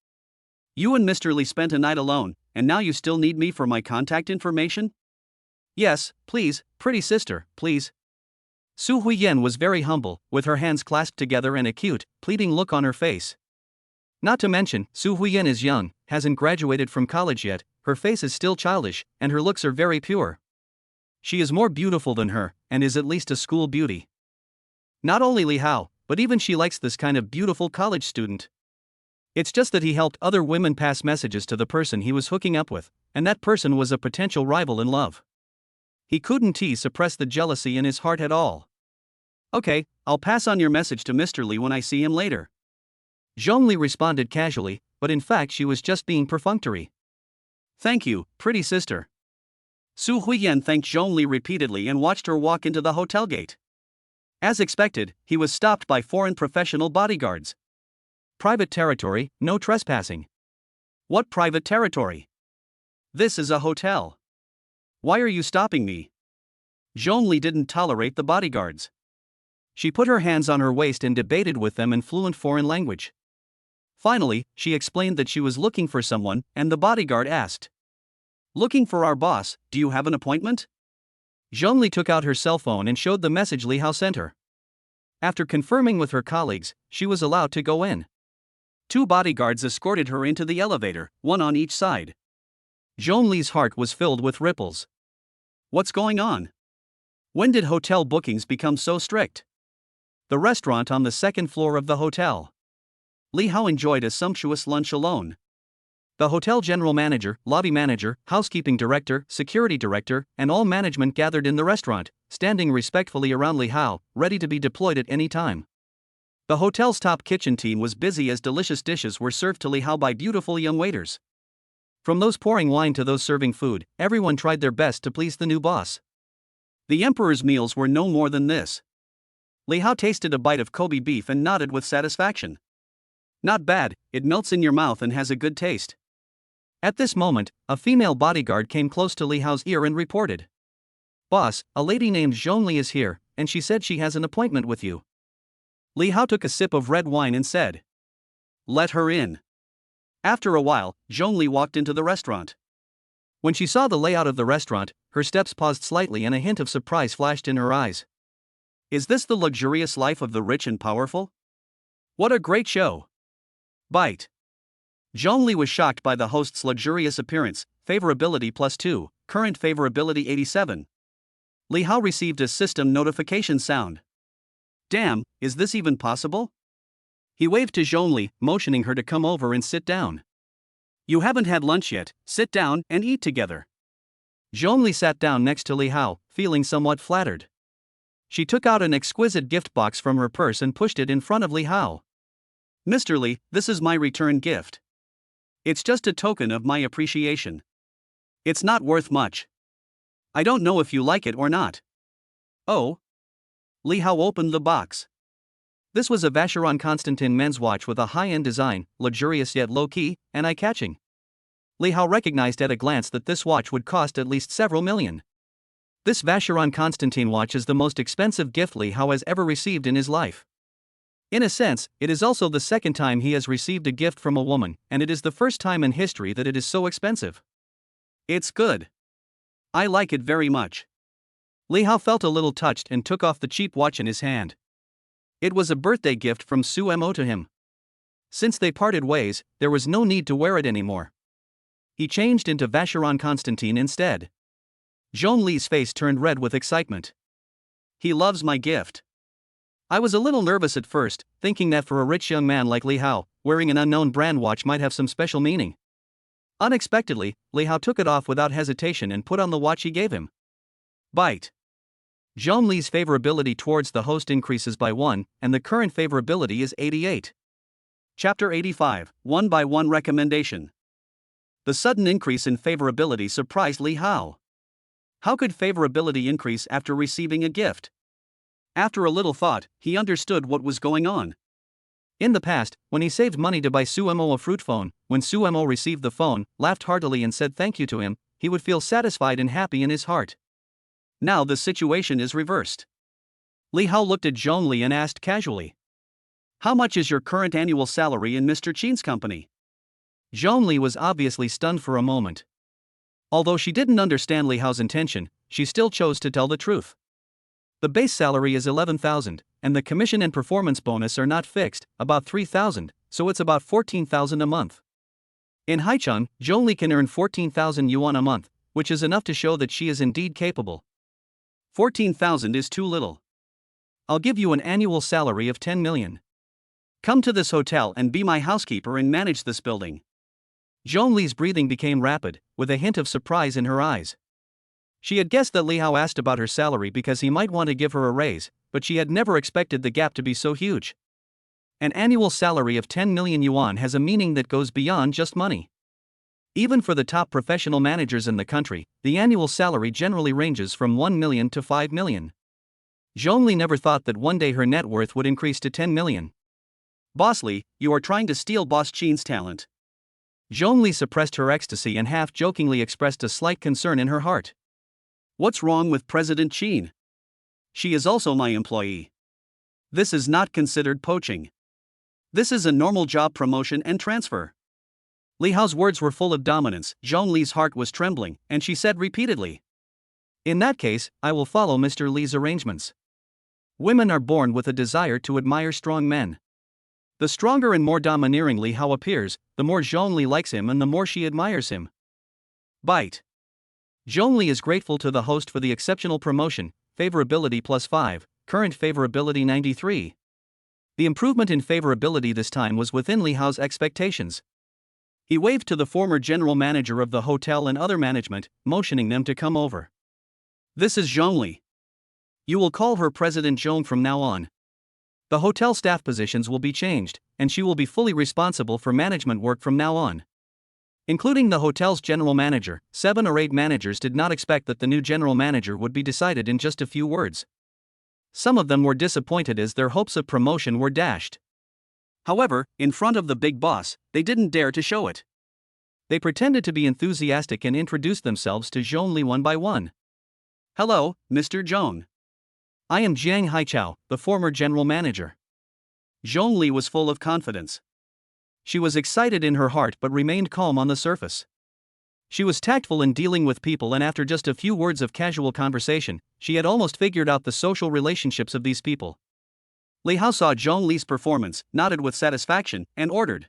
A: "You and Mr. Li spent a night alone, and now you still need me for my contact information?" "Yes, please, pretty sister, please." Su Huiyan was very humble, with her hands clasped together and a cute, pleading look on her face. Not to mention, Su Huiyan is young, hasn't graduated from college yet, her face is still childish, and her looks are very pure. She is more beautiful than her, and is at least a school beauty. Not only Li Hao, but even she likes this kind of beautiful college student. It's just that he helped other women pass messages to the person he was hooking up with, and that person was a potential rival in love. He couldn't suppress the jealousy in his heart at all. "Okay, I'll pass on your message to Mr. Li when I see him later." Zhongli responded casually, but in fact she was just being perfunctory. "Thank you, pretty sister." Su Huiyan thanked Zhongli repeatedly and watched her walk into the hotel gate. As expected, he was stopped by 4 professional bodyguards. "Private territory, no trespassing." "What private territory? This is a hotel. Why are you stopping me?" Zhongli didn't tolerate the bodyguards. She put her hands on her waist and debated with them in fluent foreign language. Finally, she explained that she was looking for someone, and the bodyguard asked, "Looking for our boss, do you have an appointment?" Zhongli took out her cell phone and showed the message Li Hao sent her. After confirming with her colleagues, she was allowed to go in. 2 bodyguards escorted her into the elevator, 1 on each side. Zhongli's heart was filled with ripples. What's going on? When did hotel bookings become so strict? The restaurant on the 2nd floor of the hotel. Li Hao enjoyed a sumptuous lunch alone. The hotel general manager, lobby manager, housekeeping director, security director, and all management gathered in the restaurant, standing respectfully around Li Hao, ready to be deployed at any time. The hotel's top kitchen team was busy as delicious dishes were served to Li Hao by beautiful young waiters. From those pouring wine to those serving food, everyone tried their best to please the new boss. The emperor's meals were no more than this. Li Hao tasted a bite of Kobe beef and nodded with satisfaction. "Not bad, it melts in your mouth and has a good taste." At this moment, a female bodyguard came close to Li Hao's ear and reported. "Boss, a lady named Zhongli is here, and she said she has an appointment with you." Li Hao took a sip of red wine and said, "Let her in." After a while, Zhongli walked into the restaurant. When she saw the layout of the restaurant, her steps paused slightly and a hint of surprise flashed in her eyes. Is this the luxurious life of the rich and powerful? What a great show! Bite. Zhongli was shocked by the host's luxurious appearance, favorability +2, current favorability 87. Li Hao received a system notification sound. Damn, is this even possible? He waved to Zhongli, motioning her to come over and sit down. You haven't had lunch yet, sit down and eat together. Zhongli sat down next to Li Hao, feeling somewhat flattered. She took out an exquisite gift box from her purse and pushed it in front of Li Hao. Mr. Li, this is my return gift. It's just a token of my appreciation. It's not worth much. I don't know if you like it or not. Oh? Li Hao opened the box. This was a Vacheron Constantin men's watch with a high-end design, luxurious yet low-key, and eye-catching. Li Hao recognized at a glance that this watch would cost at least several million. This Vacheron Constantin watch is the most expensive gift Li Hao has ever received in his life. In a sense, it is also the second time he has received a gift from a woman, and it is the first time in history that it is so expensive. It's good. I like it very much. Li Hao felt a little touched and took off the cheap watch in his hand. It was a birthday gift from Su Mo to him. Since they parted ways, there was no need to wear it anymore. He changed into Vacheron Constantin instead. Zhongli's face turned red with excitement. He loves my gift. I was a little nervous at first, thinking that for a rich young man like Li Hao, wearing an unknown brand watch might have some special meaning. Unexpectedly, Li Hao took it off without hesitation and put on the watch he gave him. Bite. Zhongli's favorability towards the host increases by 1, and the current favorability is 88. Chapter 85, 1-by-1 Recommendation. The sudden increase in favorability surprised Li Hao. How could favorability increase after receiving a gift? After a little thought, he understood what was going on. In the past, when he saved money to buy Su Mo a fruit phone, when Su Mo received the phone, laughed heartily and said thank you to him, he would feel satisfied and happy in his heart. Now the situation is reversed. Li Hao looked at Zhongli and asked casually, "How much is your current annual salary in Mr. Qin's company?" Zhongli was obviously stunned for a moment. Although she didn't understand Li Hao's intention, she still chose to tell the truth. The base salary is 11,000, and the commission and performance bonus are not fixed, about 3,000, so it's about 14,000 a month. In Haicheng, Zhongli can earn 14,000 yuan a month, which is enough to show that she is indeed capable. 14,000 is too little. I'll give you an annual salary of 10 million. Come to this hotel and be my housekeeper and manage this building. Zhongli's breathing became rapid, with a hint of surprise in her eyes. She had guessed that Li Hao asked about her salary because he might want to give her a raise, but she had never expected the gap to be so huge. An annual salary of 10 million yuan has a meaning that goes beyond just money. Even for the top professional managers in the country, the annual salary generally ranges from 1 million to 5 million. Zhongli never thought that one day her net worth would increase to 10 million. Boss Li, you are trying to steal Boss Qin's talent. Zhongli suppressed her ecstasy and half-jokingly expressed a slight concern in her heart. What's wrong with President Qin? She is also my employee. This is not considered poaching. This is a normal job promotion and transfer. Li Hao's words were full of dominance. Zhongli's heart was trembling, and she said repeatedly, "In that case, I will follow Mr. Li's arrangements." Women are born with a desire to admire strong men. The stronger and more domineering Li Hao appears, the more Zhongli likes him and the more she admires him. Bite. Zhongli is grateful to the host for the exceptional promotion, favorability +5, current favorability 93. The improvement in favorability this time was within Li Hao's expectations. He waved to the former general manager of the hotel and other management, motioning them to come over. This is Zhongli. You will call her President Zhong from now on. The hotel staff positions will be changed, and she will be fully responsible for management work from now on. Including the hotel's general manager, 7 or 8 managers did not expect that the new general manager would be decided in just a few words. Some of them were disappointed as their hopes of promotion were dashed. However, in front of the big boss, they didn't dare to show it. They pretended to be enthusiastic and introduced themselves to Zhong Li one by one. "Hello, Mr. Zhong. I am Jiang Haichao, the former general manager." Zhong Li was full of confidence. She was excited in her heart but remained calm on the surface. She was tactful in dealing with people, and after just a few words of casual conversation, she had almost figured out the social relationships of these people. Li Hao saw Zhong Li's performance, nodded with satisfaction, and ordered,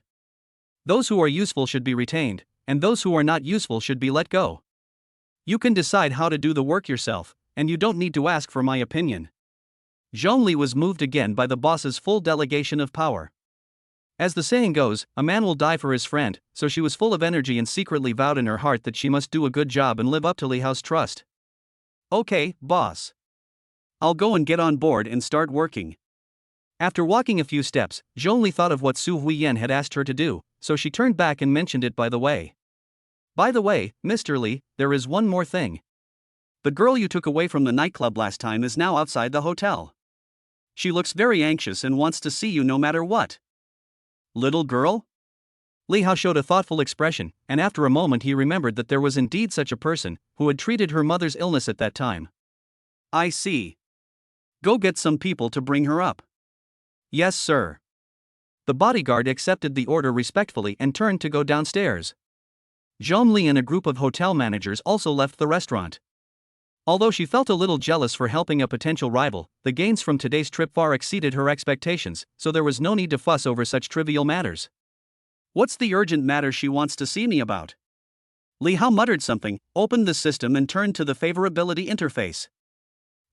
A: "Those who are useful should be retained, and those who are not useful should be let go. You can decide how to do the work yourself, and you don't need to ask for my opinion." Zhong Li was moved again by the boss's full delegation of power. As the saying goes, a man will die for his friend, so she was full of energy and secretly vowed in her heart that she must do a good job and live up to Li Hao's trust. "Okay, boss. I'll go and get on board and start working." After walking a few steps, Zhong Li thought of what Su Huiyan had asked her to do, so she turned back and mentioned it by the way. "By the way, Mr. Li, there is one more thing. The girl you took away from the nightclub last time is now outside the hotel. She looks very anxious and wants to see you no matter what." "Little girl?" Li Hao showed a thoughtful expression, and after a moment he remembered that there was indeed such a person, who had treated her mother's illness at that time. "I see. Go get some people to bring her up." "Yes, sir." The bodyguard accepted the order respectfully and turned to go downstairs. Zhong Li and a group of hotel managers also left the restaurant. Although she felt a little jealous for helping a potential rival, the gains from today's trip far exceeded her expectations, so there was no need to fuss over such trivial matters. "What's the urgent matter she wants to see me about?" Li Hao muttered something, opened the system and turned to the favorability interface.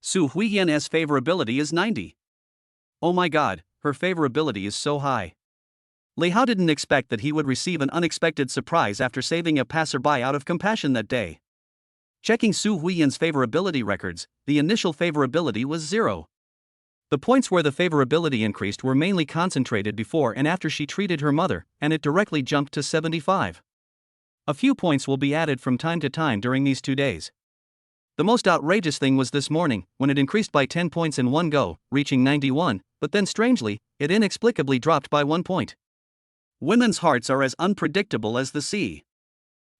A: Su Huiyan's favorability is 90. Oh my god, her favorability is so high. Li Hao didn't expect that he would receive an unexpected surprise after saving a passerby out of compassion that day. Checking Su Huiyan's favorability records, the initial favorability was 0. The points where the favorability increased were mainly concentrated before and after she treated her mother, and it directly jumped to 75. A few points will be added from time to time during these 2 days. The most outrageous thing was this morning, when it increased by 10 points in one go, reaching 91, but then strangely, it inexplicably dropped by 1 point. Women's hearts are as unpredictable as the sea.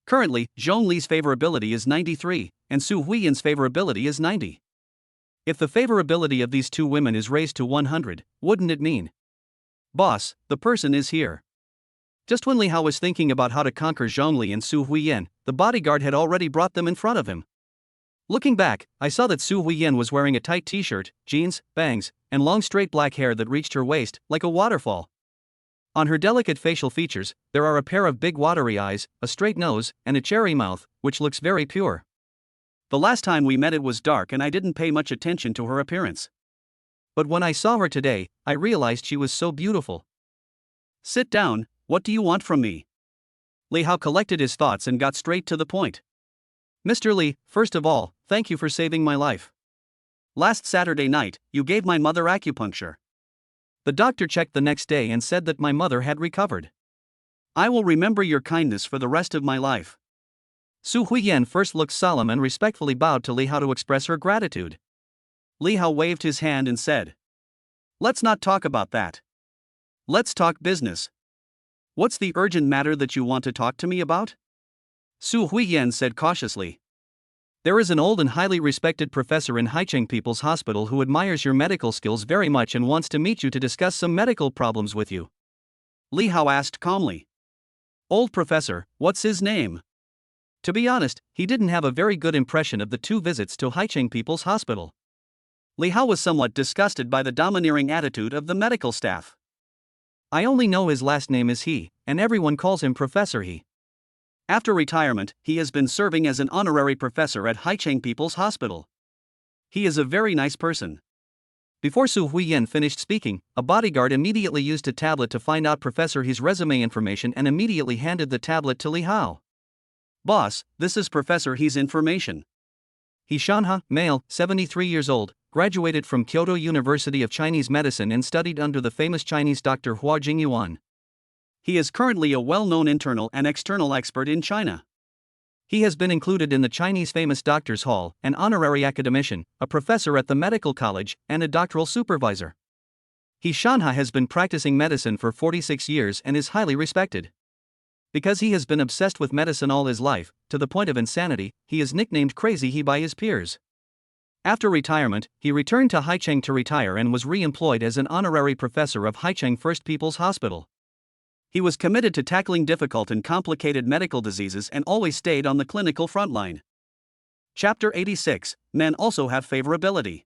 A: Currently, Zhong Li's favorability is 93, and Su Huiyan's favorability is 90. If the favorability of these two women is raised to 100, wouldn't it mean, "Boss, the person is here"? Just when Li Hao was thinking about how to conquer Zhong Li and Su Huiyan, the bodyguard had already brought them in front of him. Looking back, I saw that Su Huiyan was wearing a tight t-shirt, jeans, bangs, and long straight black hair that reached her waist, like a waterfall. On her delicate facial features, there are a pair of big watery eyes, a straight nose, and a cherry mouth, which looks very pure. The last time we met it was dark and I didn't pay much attention to her appearance. But when I saw her today, I realized she was so beautiful. "Sit down, what do you want from me?" Li Hao collected his thoughts and got straight to the point. "Mr. Li, first of all, thank you for saving my life. Last Saturday night, you gave my mother acupuncture. The doctor checked the next day and said that my mother had recovered. I will remember your kindness for the rest of my life." Su Huiyan first looked solemn and respectfully bowed to Li Hao to express her gratitude. Li Hao waved his hand and said, "Let's not talk about that. Let's talk business. What's the urgent matter that you want to talk to me about?" Su Huiyan said cautiously, "There is an old and highly respected professor in Haicheng People's Hospital who admires your medical skills very much and wants to meet you to discuss some medical problems with you." Li Hao asked calmly, "Old professor, what's his name?" To be honest, he didn't have a very good impression of the 2 visits to Haicheng People's Hospital. Li Hao was somewhat disgusted by the domineering attitude of the medical staff. "I only know his last name is He, and everyone calls him Professor He. After retirement, he has been serving as an honorary professor at Haicheng People's Hospital. He is a very nice person." Before Su Huiyan finished speaking, a bodyguard immediately used a tablet to find out Professor He's resume information and immediately handed the tablet to Li Hao. "Boss, this is Professor He's information. He Shanha, male, 73 years old, graduated from Kyoto University of Chinese Medicine and studied under the famous Chinese doctor Hua Jingyuan. He is currently a well-known internal and external expert in China. He has been included in the Chinese famous Doctors Hall, an honorary academician, a professor at the medical college, and a doctoral supervisor. He Shanha has been practicing medicine for 46 years and is highly respected. Because he has been obsessed with medicine all his life, to the point of insanity, he is nicknamed Crazy He by his peers. After retirement, he returned to Haicheng to retire and was re-employed as an honorary professor of Haicheng First People's Hospital. He was committed to tackling difficult and complicated medical diseases and always stayed on the clinical frontline. Chapter 86, Men Also Have Favorability.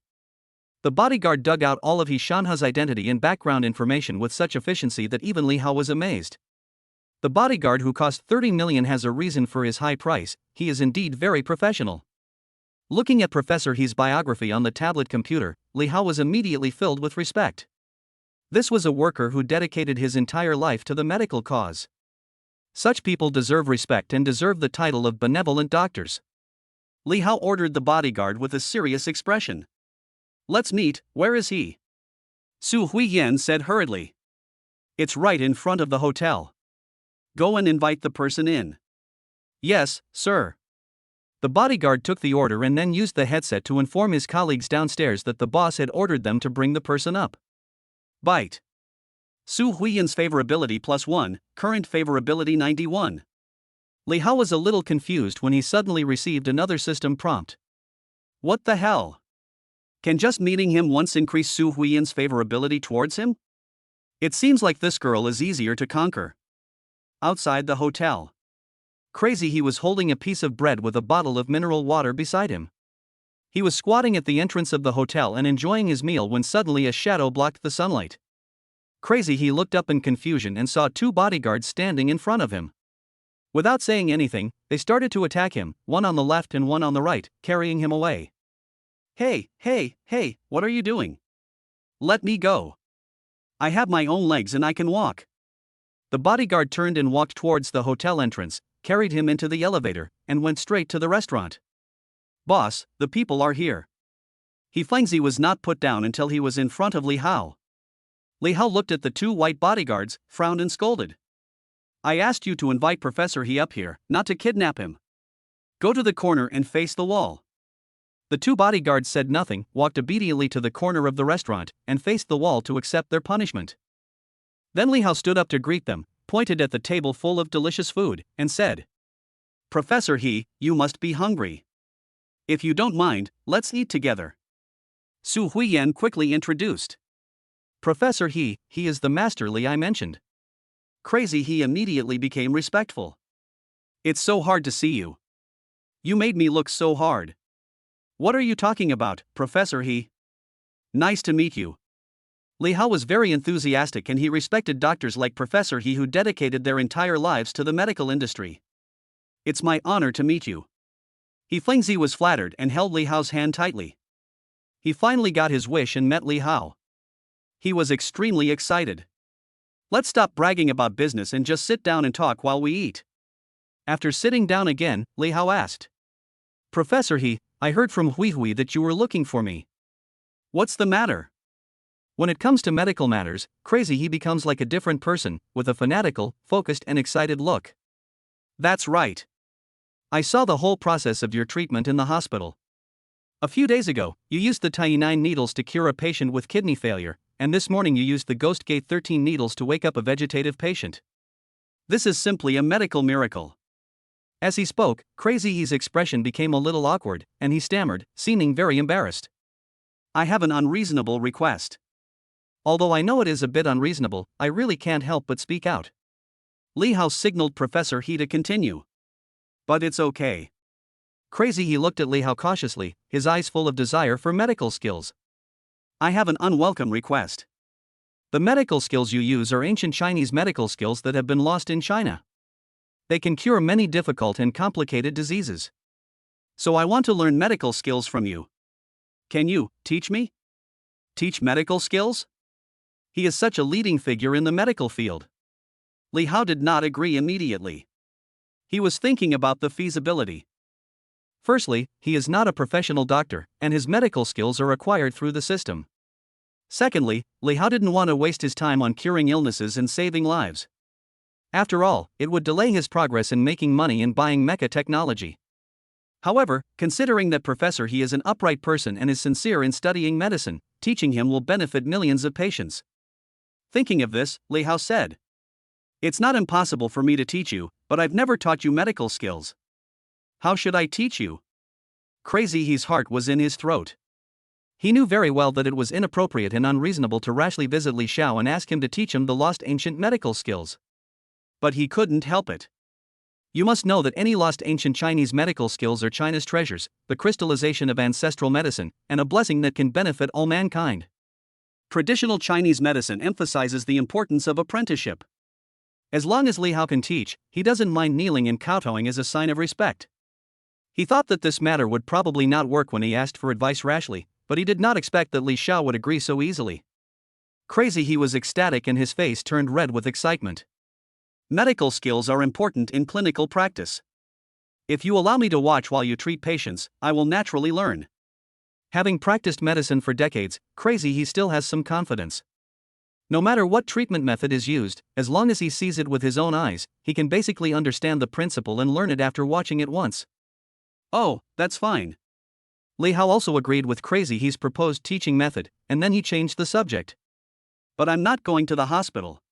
A: The bodyguard dug out all of He Shanha's identity and background information with such efficiency that even Li Hao was amazed. The bodyguard who cost 30 million has a reason for his high price. He is indeed very professional. Looking at Professor He's biography on the tablet computer, Li Hao was immediately filled with respect. This was a worker who dedicated his entire life to the medical cause. Such people deserve respect and deserve the title of benevolent doctors. Li Hao ordered the bodyguard with a serious expression. "Let's meet, where is he?" Su Huiyan said hurriedly. "It's right in front of the hotel. Go and invite the person in." "Yes, sir." The bodyguard took the order and then used the headset to inform his colleagues downstairs that the boss had ordered them to bring the person up. Bite. Su Huiyan's favorability +1, current favorability 91. Li Hao was a little confused when he suddenly received another system prompt. What the hell? Can just meeting him once increase Su Huiyan's favorability towards him? It seems like this girl is easier to conquer. Outside the hotel. Crazy He was holding a piece of bread with a bottle of mineral water beside him. He was squatting at the entrance of the hotel and enjoying his meal when suddenly a shadow blocked the sunlight. Crazy He looked up in confusion and saw two bodyguards standing in front of him. Without saying anything, they started to attack him, one on the left and one on the right, carrying him away. Hey, what are you doing? Let me go. I have my own legs and I can walk. The bodyguard turned and walked towards the hotel entrance, carried him into the elevator, and went straight to the restaurant. Boss, the people are here. He Fengzi was not put down until he was in front of Li Hao. Li Hao looked at the two white bodyguards, frowned and scolded. I asked you to invite Professor He up here, not to kidnap him. Go to the corner and face the wall. The two bodyguards said nothing, walked obediently to the corner of the restaurant, and faced the wall to accept their punishment. Then Li Hao stood up to greet them, pointed at the table full of delicious food, and said, Professor He, you must be hungry. If you don't mind, let's eat together. Su Huiyan quickly introduced. Professor He is the master Li I mentioned. Crazy He immediately became respectful. It's so hard to see you. You made me look so hard. What are you talking about, Professor He? Nice to meet you. Li Hao was very enthusiastic and he respected doctors like Professor He who dedicated their entire lives to the medical industry. It's my honor to meet you. He Fengzi was flattered and held Li Hao's hand tightly. He finally got his wish and met Li Hao. He was extremely excited. Let's stop bragging about business and just sit down and talk while we eat. After sitting down again, Li Hao asked. Professor He, I heard from Hui that you were looking for me. What's the matter? When it comes to medical matters, Crazy He becomes like a different person, with a fanatical, focused and excited look. That's right. I saw the whole process of your treatment in the hospital. A few days ago, you used the Tye9 needles to cure a patient with kidney failure, and this morning you used the Ghost Gate 13 needles to wake up a vegetative patient. This is simply a medical miracle. As he spoke, Crazy He's expression became a little awkward, and he stammered, seeming very embarrassed. I have an unreasonable request. Although I know it is a bit unreasonable, I really can't help but speak out. Li Hao signaled Professor He to continue. But it's okay. Crazy He looked at Li Hao cautiously, his eyes full of desire for medical skills. I have an unwelcome request. The medical skills you use are ancient Chinese medical skills that have been lost in China. They can cure many difficult and complicated diseases. So I want to learn medical skills from you. Can you teach me? Teach medical skills? He is such a leading figure in the medical field. Li Hao did not agree immediately. He was thinking about the feasibility. Firstly, he is not a professional doctor, and his medical skills are acquired through the system. Secondly, Li Hao didn't want to waste his time on curing illnesses and saving lives. After all, it would delay his progress in making money and buying Mecha technology. However, considering that Professor He is an upright person and is sincere in studying medicine, teaching him will benefit millions of patients. Thinking of this, Li Hao said, It's not impossible for me to teach you,
B: But I've never taught you medical skills. How should I teach you? Crazy He's heart was in his throat. He knew very well that it was inappropriate and unreasonable to rashly visit Li Xiao and ask him to teach him the lost ancient medical skills. But he couldn't help it. You must know that any lost ancient Chinese medical skills are China's treasures, the crystallization of ancestral medicine, and a blessing that can benefit all mankind. Traditional Chinese medicine emphasizes the importance of apprenticeship. As long as Li Hao can teach, he doesn't mind kneeling and kowtowing as a sign of respect. He thought that this matter would probably not work when he asked for advice rashly, but he did not expect that Li Xiao would agree so easily. Crazy He was ecstatic and his face turned red with excitement. Medical skills are important in clinical practice. If you allow me to watch while you treat patients, I will naturally learn. Having practiced medicine for decades, Crazy He still has some confidence. No matter what treatment method is used, as long as he sees it with his own eyes, he can basically understand the principle and learn it after watching it once. Oh, that's fine. Li Hao also agreed with Crazy He's proposed teaching method, and then he changed the subject. But I'm not going to the hospital.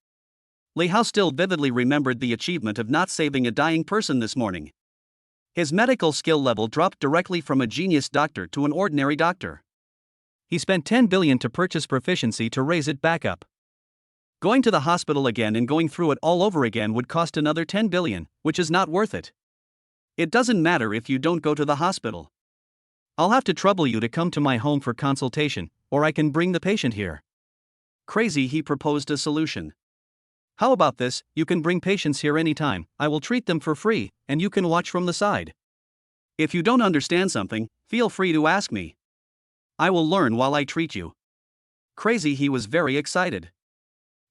B: Li Hao still vividly remembered the achievement of not saving a dying person this morning. His medical skill level dropped directly from a genius doctor to an ordinary doctor. He spent 10 billion to purchase proficiency to raise it back up. Going to the hospital again and going through it all over again would cost another 10 billion, which is not worth it. It doesn't matter if you don't go to the hospital. I'll have to trouble you to come to my home for consultation, or I can bring the patient here. Crazy He proposed a solution. How about this, you can bring patients here anytime, I will treat them for free, and you can watch from the side. If you don't understand something, feel free to ask me. I will learn while I treat you. Crazy He was very excited.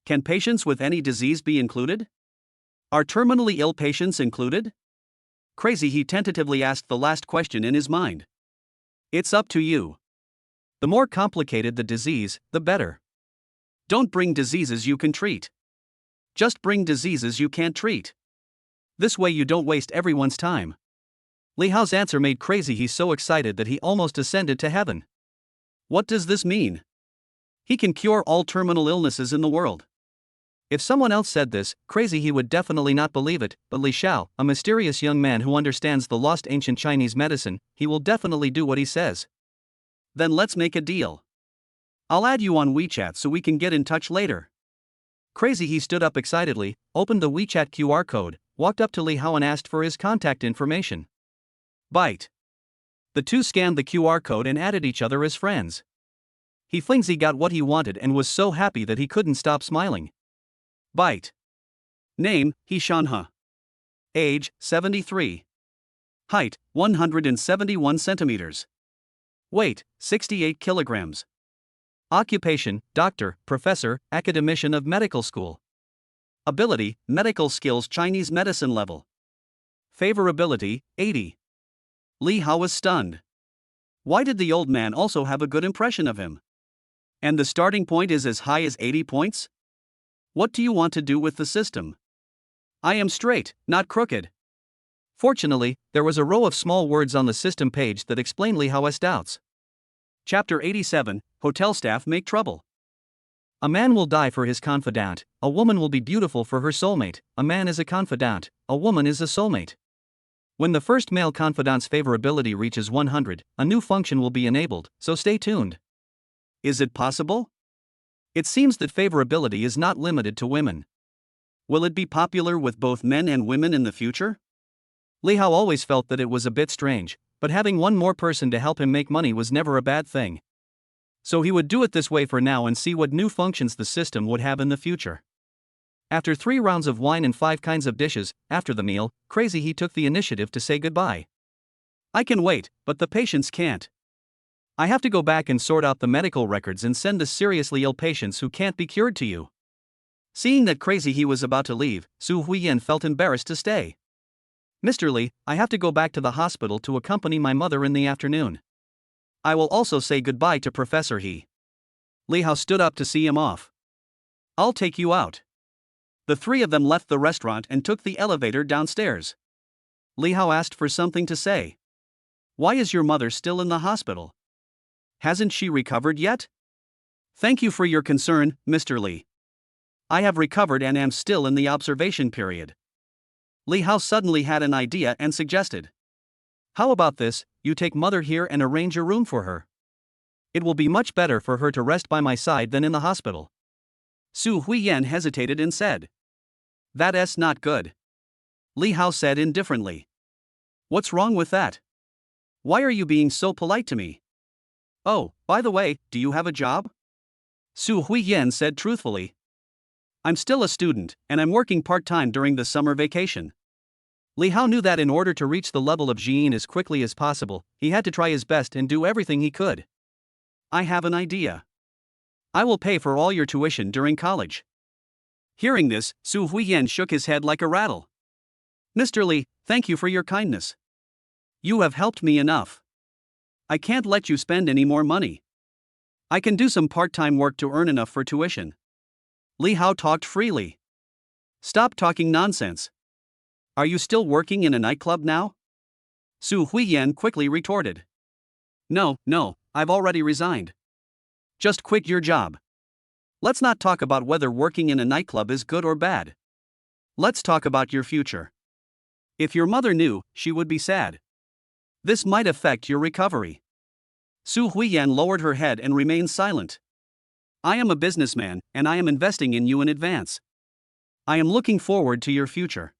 B: Can patients with any disease be included? Are terminally ill patients included? Crazy He tentatively asked the last question in his mind. It's up to you. The more complicated the disease, the better. Don't bring diseases you can treat. Just bring diseases you can't treat. This way you don't waste everyone's time. Li Hao's answer made Crazy He so excited that he almost ascended to heaven. What does this mean? He can cure all terminal illnesses in the world. If someone else said this, Crazy He would definitely not believe it, but Li Xiao, a mysterious young man who understands the lost ancient Chinese medicine, he will definitely do what he says. Then let's make a deal. I'll add you on WeChat so we can get in touch later. Crazy He stood up excitedly, opened the WeChat QR code, walked up to Li Hao and asked for his contact information. Bite. The two scanned the QR code and added each other as friends. He got what he wanted and was so happy that he couldn't stop smiling. Bite. Name, He Shanhe. Age, 73. Height, 171 centimeters. Weight, 68 kilograms. Occupation, doctor, professor, academician of medical school. Ability, medical skills Chinese medicine level. Favorability, 80. Li Hao was stunned. Why did the old man also have a good impression of him? And the starting point is as high as 80 points? What do you want to do with the system? I am straight, not crooked. Fortunately, there was a row of small words on the system page that explained Li Hao's doubts. Chapter 87, Hotel Staff Make Trouble. A man will die for his confidant, a woman will be beautiful for her soulmate, a man is a confidant, a woman is a soulmate. When the first male confidant's favorability reaches 100, a new function will be enabled, so stay tuned. Is it possible? It seems that favorability is not limited to women. Will it be popular with both men and women in the future? Li Hao always felt that it was a bit strange, but having one more person to help him make money was never a bad thing. So he would do it this way for now and see what new functions the system would have in the future. After 3 rounds of wine and 5 kinds of dishes, after the meal, Crazy He took the initiative to say goodbye. I can wait, but the patients can't. I have to go back and sort out the medical records and send the seriously ill patients who can't be cured to you. Seeing that Crazy He was about to leave, Su Huiyan felt embarrassed to stay. Mr. Li, I have to go back to the hospital to accompany my mother in the afternoon. I will also say goodbye to Professor He. Li Hao stood up to see him off. I'll take you out. The 3 of them left the restaurant and took the elevator downstairs. Li Hao asked for something to say. Why is your mother still in the hospital? Hasn't she recovered yet? Thank you for your concern, Mr. Li. I have recovered and am still in the observation period.
A: Li Hao suddenly had an idea and suggested. How about this, you take mother here and arrange a room for her. It will be much better for her to rest by my side than in the hospital. Su Huiyan hesitated and said. That's not good. Li Hao said indifferently. What's wrong with that? Why are you being so polite to me? Oh, by the way, do you have a job? Su Huiyan said truthfully. I'm still a student, and I'm working part-time during the summer vacation. Li Hao knew that in order to reach the level of Jian as quickly as possible, he had to try his best and do everything he could. I have an idea. I will pay for all your tuition during college. Hearing this, Su Huiyan shook his head like a rattle. Mr. Li, thank you for your kindness. You have helped me enough. I can't let you spend any more money. I can do some part-time work to earn enough for tuition. Li Hao talked freely. Stop talking nonsense. Are you still working in a nightclub now? Su Huiyan quickly retorted. No, I've already resigned. Just quit your job. Let's not talk about whether working in a nightclub is good or bad. Let's talk about your future. If your mother knew, she would be sad. This might affect your recovery. Su Huiyan lowered her head and remained silent. I am a businessman, and I am investing in you in advance. I am looking forward to your future.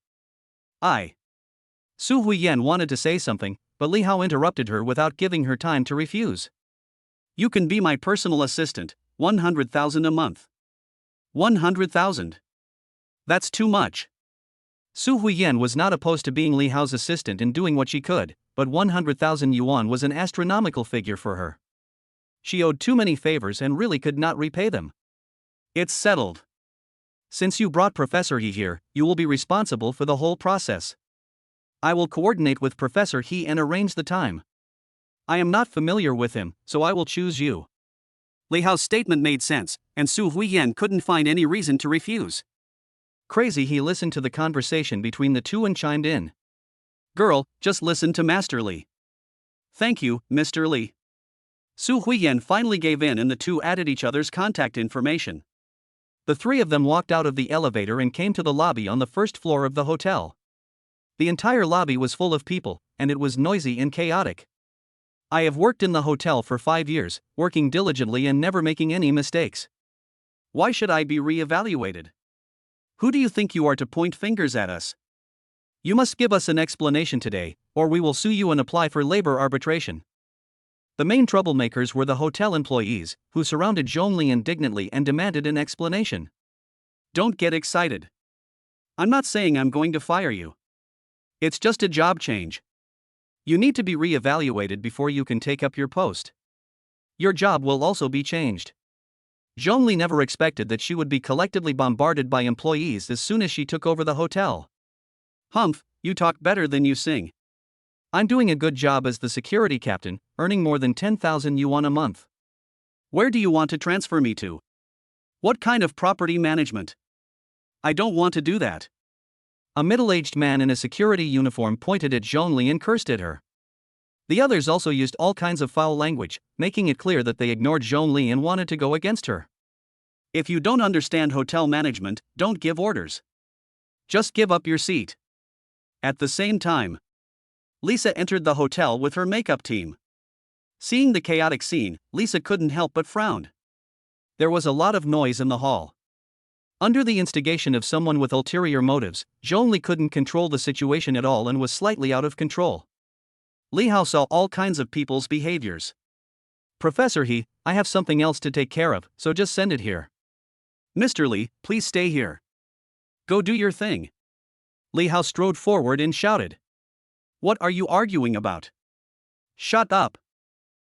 A: Su Huiyan wanted to say something, but Li Hao interrupted her without giving her time to refuse. You can be my personal assistant, 100,000 a month. 100,000. That's too much. Su Huiyan was not opposed to being Li Hao's assistant and doing what she could, but 100,000 yuan was an astronomical figure for her. She owed too many favors and really could not repay them. It's settled. Since you brought Professor He here, you will be responsible for the whole process. I will coordinate with Professor He and arrange the time. I am not familiar with him, so I will choose you. Li Hao's statement made sense, and Su Huiyan couldn't find any reason to refuse. Crazy, he listened to the conversation between the two and chimed in. Girl, just listen to Master Li. Thank you, Mr. Li. Su Huiyan finally gave in and the two added each other's contact information. The three of them walked out of the elevator and came to the lobby on the first floor of the hotel. The entire lobby was full of people, and it was noisy and chaotic. I have worked in the hotel for 5 years, working diligently and never making any mistakes. Why should I be re-evaluated? Who do you think you are to point fingers at us? You must give us an explanation today, or we will sue you and apply for labor arbitration. The main troublemakers were the hotel employees, who surrounded Zhongli indignantly and demanded an explanation. Don't get excited. I'm not saying I'm going to fire you. It's just a job change. You need to be re-evaluated before you can take up your post. Your job will also be changed. Zhongli never expected that she would be collectively bombarded by employees as soon as she took over the hotel. Humph, you talk better than you sing. I'm doing a good job as the security captain, earning more than 10,000 yuan a month. Where do you want to transfer me to? What kind of property management? I don't want to do that. A middle-aged man in a security uniform pointed at Zhongli and cursed at her. The others also used all kinds of foul language, making it clear that they ignored Zhongli and wanted to go against her. If you don't understand hotel management, don't give orders. Just give up your seat. At the same time, Lisa entered the hotel with her makeup team. Seeing the chaotic scene, Lisa couldn't help but frown. There was a lot of noise in the hall. Under the instigation of someone with ulterior motives, Zhongli couldn't control the situation at all and was slightly out of control. Li Hao saw all kinds of people's behaviors. Professor He, I have something else to take care of, so just send it here. Mr. Li, please stay here. Go do your thing. Li Hao strode forward and shouted. What are you arguing about? Shut up.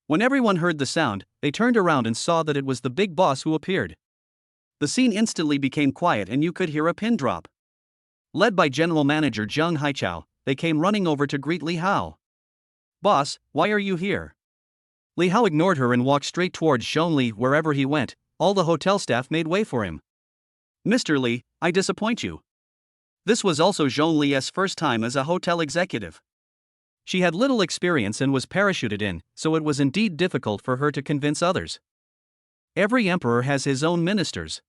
A: When everyone heard the sound, they turned around and saw that it was the big boss who appeared. The scene instantly became quiet and you could hear a pin drop. Led by General Manager Zheng Haichao, they came running over to greet Li Hao. Boss, why are you here? Li Hao ignored her and walked straight towards Zhongli. Wherever he went, all the hotel staff made way for him. Mr. Li, I disappoint you. This was also Zhongli's first time as a hotel executive. She had little experience and was parachuted in, so it was indeed difficult for her to convince others. Every emperor has his own ministers.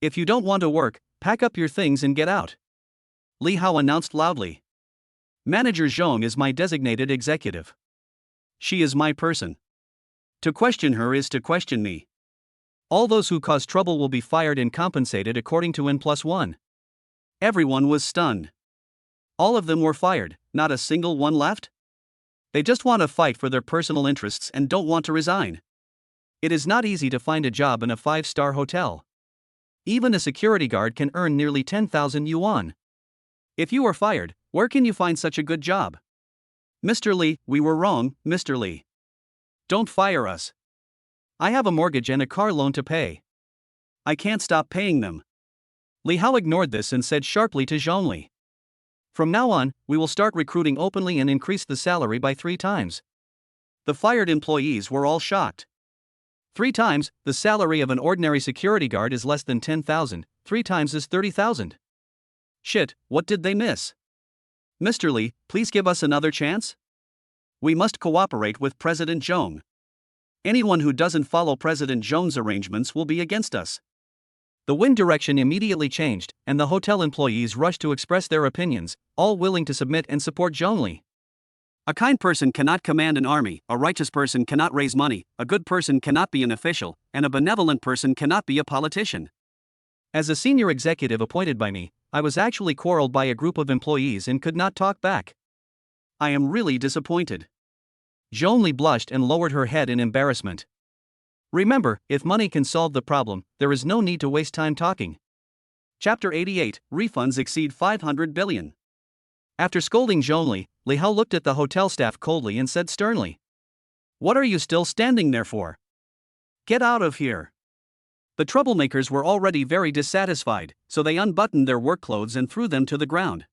A: If you don't want to work, pack up your things and get out. Li Hao announced loudly. Manager Zhong is my designated executive. She is my person. To question her is to question me. All those who cause trouble will be fired and compensated according to N+1. Everyone was stunned. All of them were fired, not a single one left? They just want to fight for their personal interests and don't want to resign. It is not easy to find a job in a 5-star hotel. Even a security guard can earn nearly 10,000 yuan. If you are fired, where can you find such a good job? Mr. Li, we were wrong, Mr. Li. Don't fire us. I have a mortgage and a car loan to pay. I can't stop paying them. Li Hao ignored this and said sharply to Zhongli. From now on, we will start recruiting openly and increase the salary by 3 times. The fired employees were all shocked. 3 times, the salary of an ordinary security guard is less than 10,000, 3 times is 30,000. Shit, what did they miss? Mr. Li, please give us another chance? We must cooperate with President Zhong. Anyone who doesn't follow President Zhong's arrangements will be against us. The wind direction immediately changed, and the hotel employees rushed to express their opinions, all willing to submit and support Zhongli. A kind person cannot command an army, a righteous person cannot raise money, a good person cannot be an official, and a benevolent person cannot be a politician. As a senior executive appointed by me, I was actually quarreled by a group of employees and could not talk back. I am really disappointed. Zhongli blushed and lowered her head in embarrassment. Remember, if money can solve the problem, there is no need to waste time talking. Chapter 88, Refunds Exceed 500 billion. After scolding Zhongli, Li Hao looked at the hotel staff coldly and said sternly. What are you still standing there for? Get out of here. The troublemakers were already very dissatisfied, so they unbuttoned their work clothes and threw them to the ground.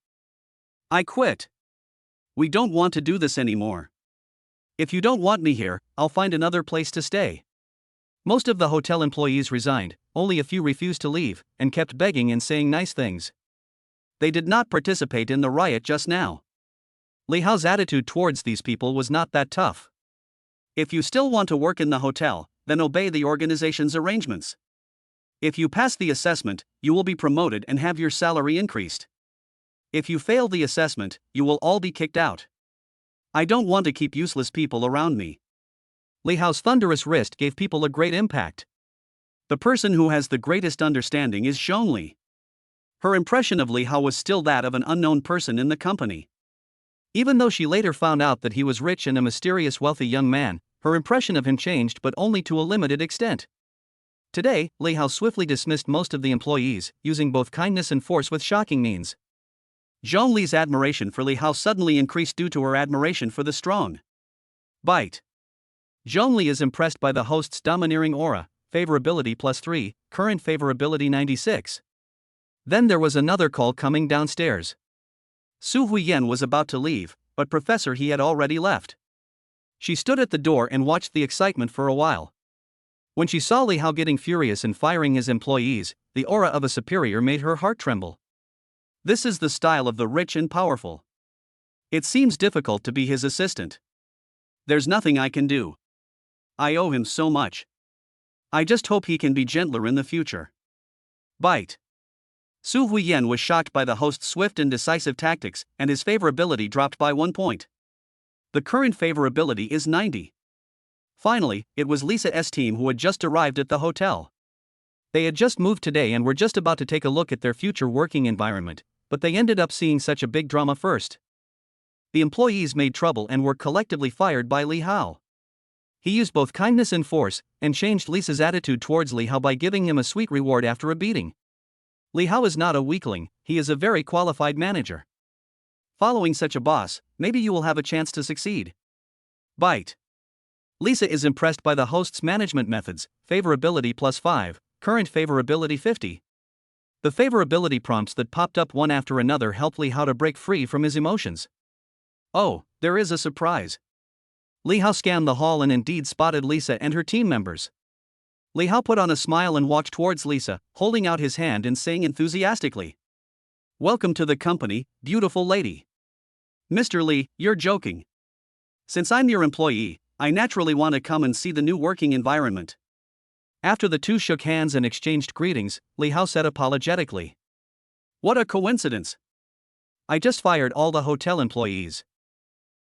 A: I quit. We don't want to do this anymore. If you don't want me here, I'll find another place to stay. Most of the hotel employees resigned, only a few refused to leave, and kept begging and saying nice things. They did not participate in the riot just now. Li Hao's attitude towards these people was not that tough. If you still want to work in the hotel, then obey the organization's arrangements. If you pass the assessment, you will be promoted and have your salary increased. If you fail the assessment, you will all be kicked out. I don't want to keep useless people around me. Li Hao's thunderous wrist gave people a great impact. The person who has the greatest understanding is Zhongli. Her impression of Li Hao was still that of an unknown person in the company. Even though she later found out that he was rich and a mysterious wealthy young man, her impression of him changed but only to a limited extent. Today, Li Hao swiftly dismissed most of the employees, using both kindness and force with shocking means. Zhongli's admiration for Li Hao suddenly increased due to her admiration for the strong. Bite. Zhongli is impressed by the host's domineering aura, favorability +3, current favorability 96. Then there was another call coming downstairs. Su Huiyan was about to leave, but Professor He had already left. She stood at the door and watched the excitement for a while. When she saw Li Hao getting furious and firing his employees, the aura of a superior made her heart tremble. This is the style of the rich and powerful. It seems difficult to be his assistant. There's nothing I can do. I owe him so much. I just hope he can be gentler in the future. Bite. Su Huiyan was shocked by the host's swift and decisive tactics, and his favorability dropped by 1 point. The current favorability is 90. Finally, it was Lisa's team who had just arrived at the hotel. They had just moved today and were just about to take a look at their future working environment, but they ended up seeing such a big drama first. The employees made trouble and were collectively fired by Li Hao. He used both kindness and force, and changed Lisa's attitude towards Li Hao by giving him a sweet reward after a beating. Li Hao is not a weakling, he is a very qualified manager. Following such a boss, maybe you will have a chance to succeed. Bite. Lisa is impressed by the host's management methods, favorability +5, current favorability 50. The favorability prompts that popped up one after another helped Li Hao to break free from his emotions. Oh, there is a surprise. Li Hao scanned the hall and indeed spotted Lisa and her team members. Li Hao put on a smile and walked towards Lisa, holding out his hand and saying enthusiastically, "Welcome to the company, beautiful lady." Mr. Li, you're joking. Since I'm your employee, I naturally want to come and see the new working environment. After the two shook hands and exchanged greetings, Li Hao said apologetically, "What a coincidence. I just fired all the hotel employees.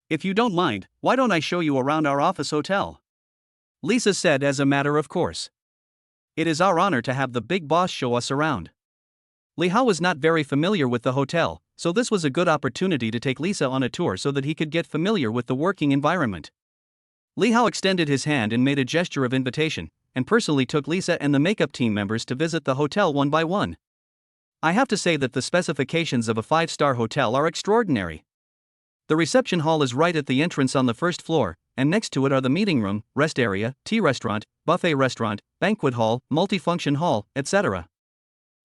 A: If you don't mind, why don't I show you around our office hotel? Lisa said as a matter of course. It is our honor to have the big boss show us around. Li Hao was not very familiar with the hotel, so this was a good opportunity to take Lisa on a tour so that he could get familiar with the working environment. Li Hao extended his hand and made a gesture of invitation, and personally took Lisa and the makeup team members to visit the hotel one by one. I have to say that the specifications of a 5-star hotel are extraordinary. The reception hall is right at the entrance on the first floor, and next to it are the meeting room, rest area, tea restaurant, buffet restaurant, banquet hall, multifunction hall, etc.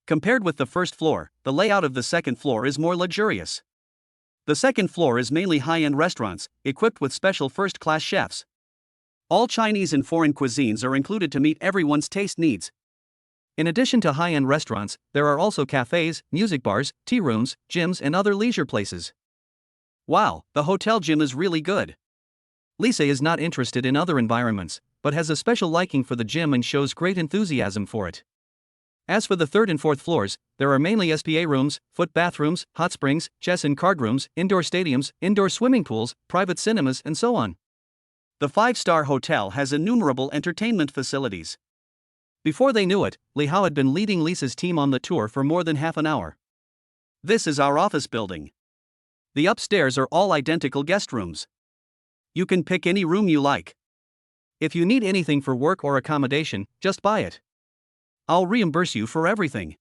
A: Compared with the first floor, the layout of the second floor is more luxurious. The second floor is mainly high-end restaurants, equipped with special first-class chefs. All Chinese and foreign cuisines are included to meet everyone's taste needs. In addition to high-end restaurants, there are also cafes, music bars, tea rooms, gyms, and other leisure places. Wow, the hotel gym is really good. Lisa is not interested in other environments, but has a special liking for the gym and shows great enthusiasm for it. As for the third and fourth floors, there are mainly SPA rooms, foot bathrooms, hot springs, chess and card rooms, indoor stadiums, indoor swimming pools, private cinemas, and so on. The 5-star hotel has innumerable entertainment facilities. Before they knew it, Li Hao had been leading Lisa's team on the tour for more than half an hour. This is our office building. The upstairs are all identical guest rooms. You can pick any room you like. If you need anything for work or accommodation, just buy it. I'll reimburse you for everything.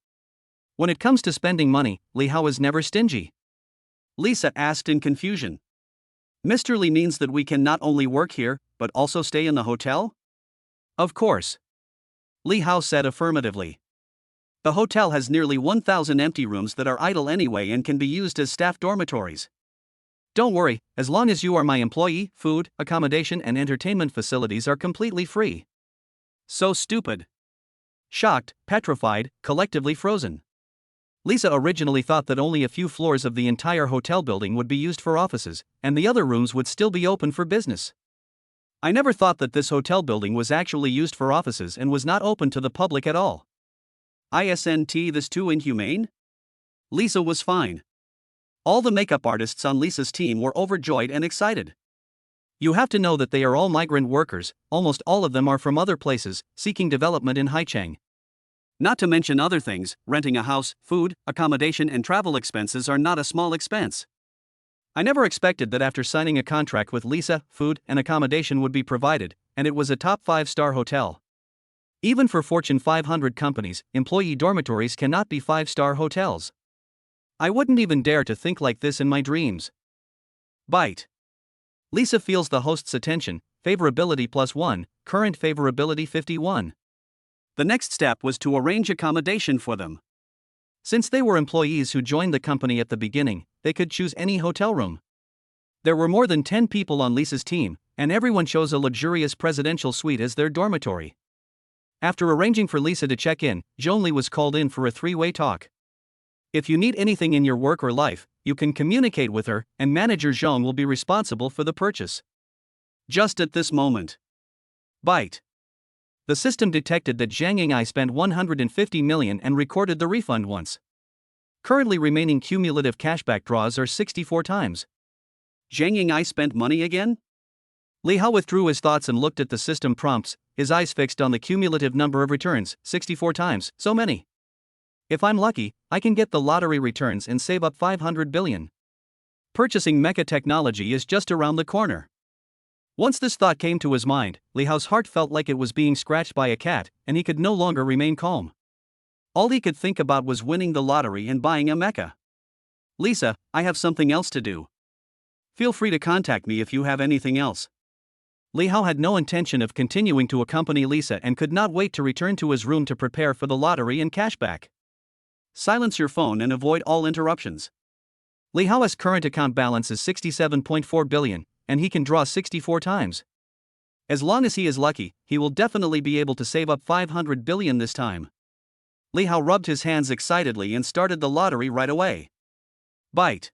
A: When it comes to spending money, Li Hao is never stingy. Lisa asked in confusion. Mr. Li means that we can not only work here, but also stay in the hotel? Of course. Li Hao said affirmatively. The hotel has nearly 1,000 empty rooms that are idle anyway and can be used as staff dormitories. Don't worry, as long as you are my employee, food, accommodation, and entertainment facilities are completely free. So stupid. Shocked, petrified, collectively frozen. Lisa originally thought that only a few floors of the entire hotel building would be used for offices, and the other rooms would still be open for business. I never thought that this hotel building was actually used for offices and was not open to the public at all. Isn't this too inhumane? Lisa was fine. All the makeup artists on Lisa's team were overjoyed and excited. You have to know that they are all migrant workers, almost all of them are from other places, seeking development in Haicheng. Not to mention other things, renting a house, food, accommodation and travel expenses are not a small expense. I never expected that after signing a contract with Lisa, food and accommodation would be provided, and it was a top 5-star hotel. Even for Fortune 500 companies, employee dormitories cannot be 5-star hotels. I wouldn't even dare to think like this in my dreams. Bite. Lisa feels the host's attention, favorability +1, current favorability 51. The next step was to arrange accommodation for them. Since they were employees who joined the company at the beginning, they could choose any hotel room. There were more than 10 people on Lisa's team, and everyone chose a luxurious presidential suite as their dormitory. After arranging for Lisa to check in, Zhongli was called in for a 3-way talk. If you need anything in your work or life, you can communicate with her, and manager Zhong will be responsible for the purchase. Just at this moment. Bite. The system detected that Zhang Ying'ai spent 150 million and recorded the refund once. Currently remaining cumulative cashback draws are 64 times. Zhang Ying'ai spent money again? Li Hao withdrew his thoughts and looked at the system prompts, his eyes fixed on the cumulative number of returns, 64 times, so many. If I'm lucky, I can get the lottery returns and save up 500 billion. Purchasing Mecha technology is just around the corner. Once this thought came to his mind, Li Hao's heart felt like it was being scratched by a cat, and he could no longer remain calm. All he could think about was winning the lottery and buying a Mecha. Lisa, I have something else to do. Feel free to contact me if you have anything else. Li Hao had no intention of continuing to accompany Lisa and could not wait to return to his room to prepare for the lottery and cashback. Silence your phone and avoid all interruptions. Li Hao's current account balance is 67.4 billion, and he can draw 64 times. As long as he is lucky, he will definitely be able to save up 500 billion this time. Li Hao rubbed his hands excitedly and started the lottery right away. Bite.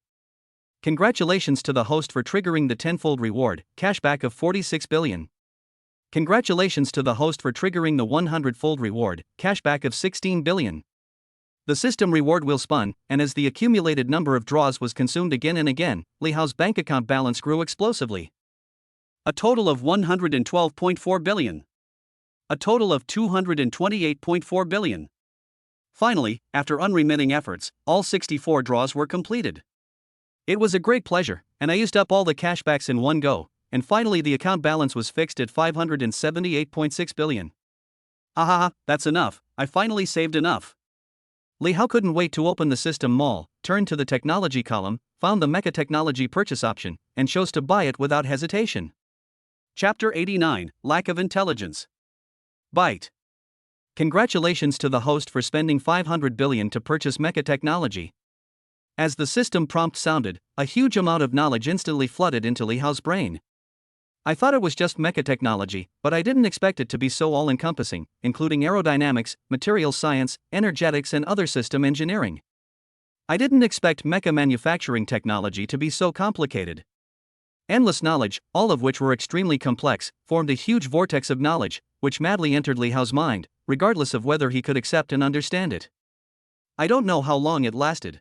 A: Congratulations to the host for triggering the 10-fold reward, cashback of 46 billion. Congratulations to the host for triggering the 100-fold reward, cashback of 16 billion. The system reward wheel spun, and as the accumulated number of draws was consumed again and again, Li Hao's bank account balance grew explosively. A total of 112.4 billion. A total of 228.4 billion. Finally, after unremitting efforts, all 64 draws were completed. It was a great pleasure, and I used up all the cashbacks in one go, and finally the account balance was fixed at 578.6 billion. Ahaha, that's enough, I finally saved enough. Li Hao couldn't wait to open the system mall, turned to the technology column, found the Mecha technology purchase option, and chose to buy it without hesitation. Chapter 89, Lack of Intelligence. Byte. Congratulations to the host for spending 500 billion to purchase Mecha technology. As the system prompt sounded, a huge amount of knowledge instantly flooded into Li Hao's brain. I thought it was just Mecha technology, but I didn't expect it to be so all-encompassing, including aerodynamics, materials science, energetics and other system engineering. I didn't expect Mecha manufacturing technology to be so complicated. Endless knowledge, all of which were extremely complex, formed a huge vortex of knowledge, which madly entered Li Hao's mind, regardless of whether he could accept and understand it. I don't know how long it lasted.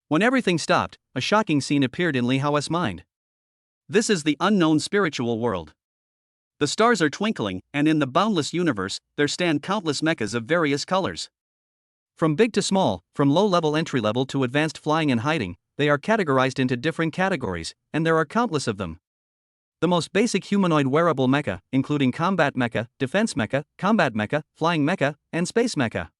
A: When everything stopped, a shocking scene appeared in Li Hao's mind. This is the unknown spiritual world. The stars are twinkling, and in the boundless universe, there stand countless mechas of various colors. From big to small, from low-level entry-level to advanced flying and hiding, they are categorized into different categories, and there are countless of them. The most basic humanoid wearable mecha, including combat mecha, defense mecha, combat mecha, flying mecha, and space mecha.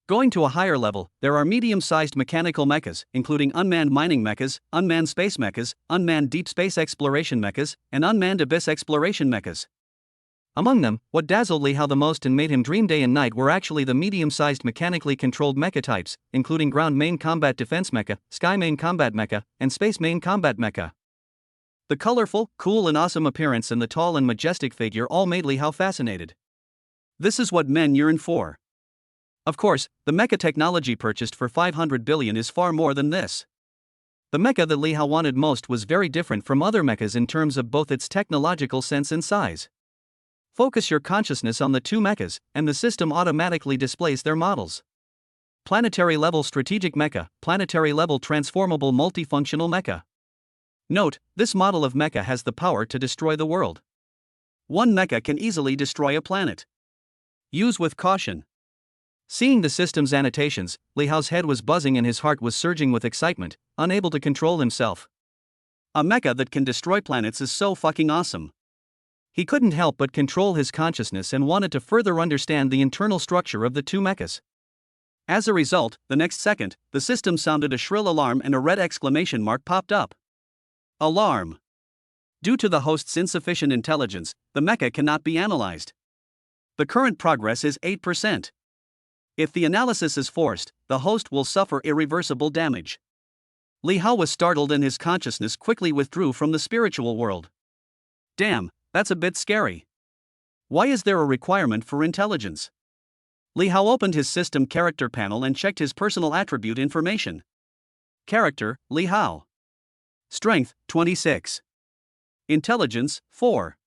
A: Going to a higher level, there are medium-sized mechanical mechas, including unmanned mining mechas, unmanned space mechas, unmanned deep space exploration mechas, and unmanned abyss exploration mechas. Among them, what dazzled Li Hao the most and made him dream day and night were actually the medium-sized mechanically controlled mecha types, including ground main combat defense mecha, sky main combat mecha, and space main combat mecha. The colorful, cool and awesome appearance and the tall and majestic figure all made Li Hao fascinated. This is what men yearn for. Of course, the mecha technology purchased for 500 billion is far more than this. The mecha that Li Hao wanted most was very different from other mechas in terms of both its technological sense and size. Focus your consciousness on the two mechas, and the system automatically displays their models. Planetary level strategic mecha, planetary level transformable multifunctional mecha. Note, this model of mecha has the power to destroy the world. One mecha can easily destroy a planet. Use with caution. Seeing the system's annotations, Li Hao's head was buzzing and his heart was surging with excitement, unable to control himself. A mecha that can destroy planets is so fucking awesome. He couldn't help but control his consciousness and wanted to further understand the internal structure of the two mechas. As a result, the next second, the system sounded a shrill alarm and a red exclamation mark popped up. Alarm. Due to the host's insufficient intelligence, the mecha cannot be analyzed. The current progress is 8%. If the analysis is forced, the host will suffer irreversible damage. Li Hao was startled and his consciousness quickly withdrew from the spiritual world. Damn, that's a bit scary. Why is there a requirement for intelligence? Li Hao opened his system character panel and checked his personal attribute information. Character, Li Hao. Strength, 26. Intelligence, 4.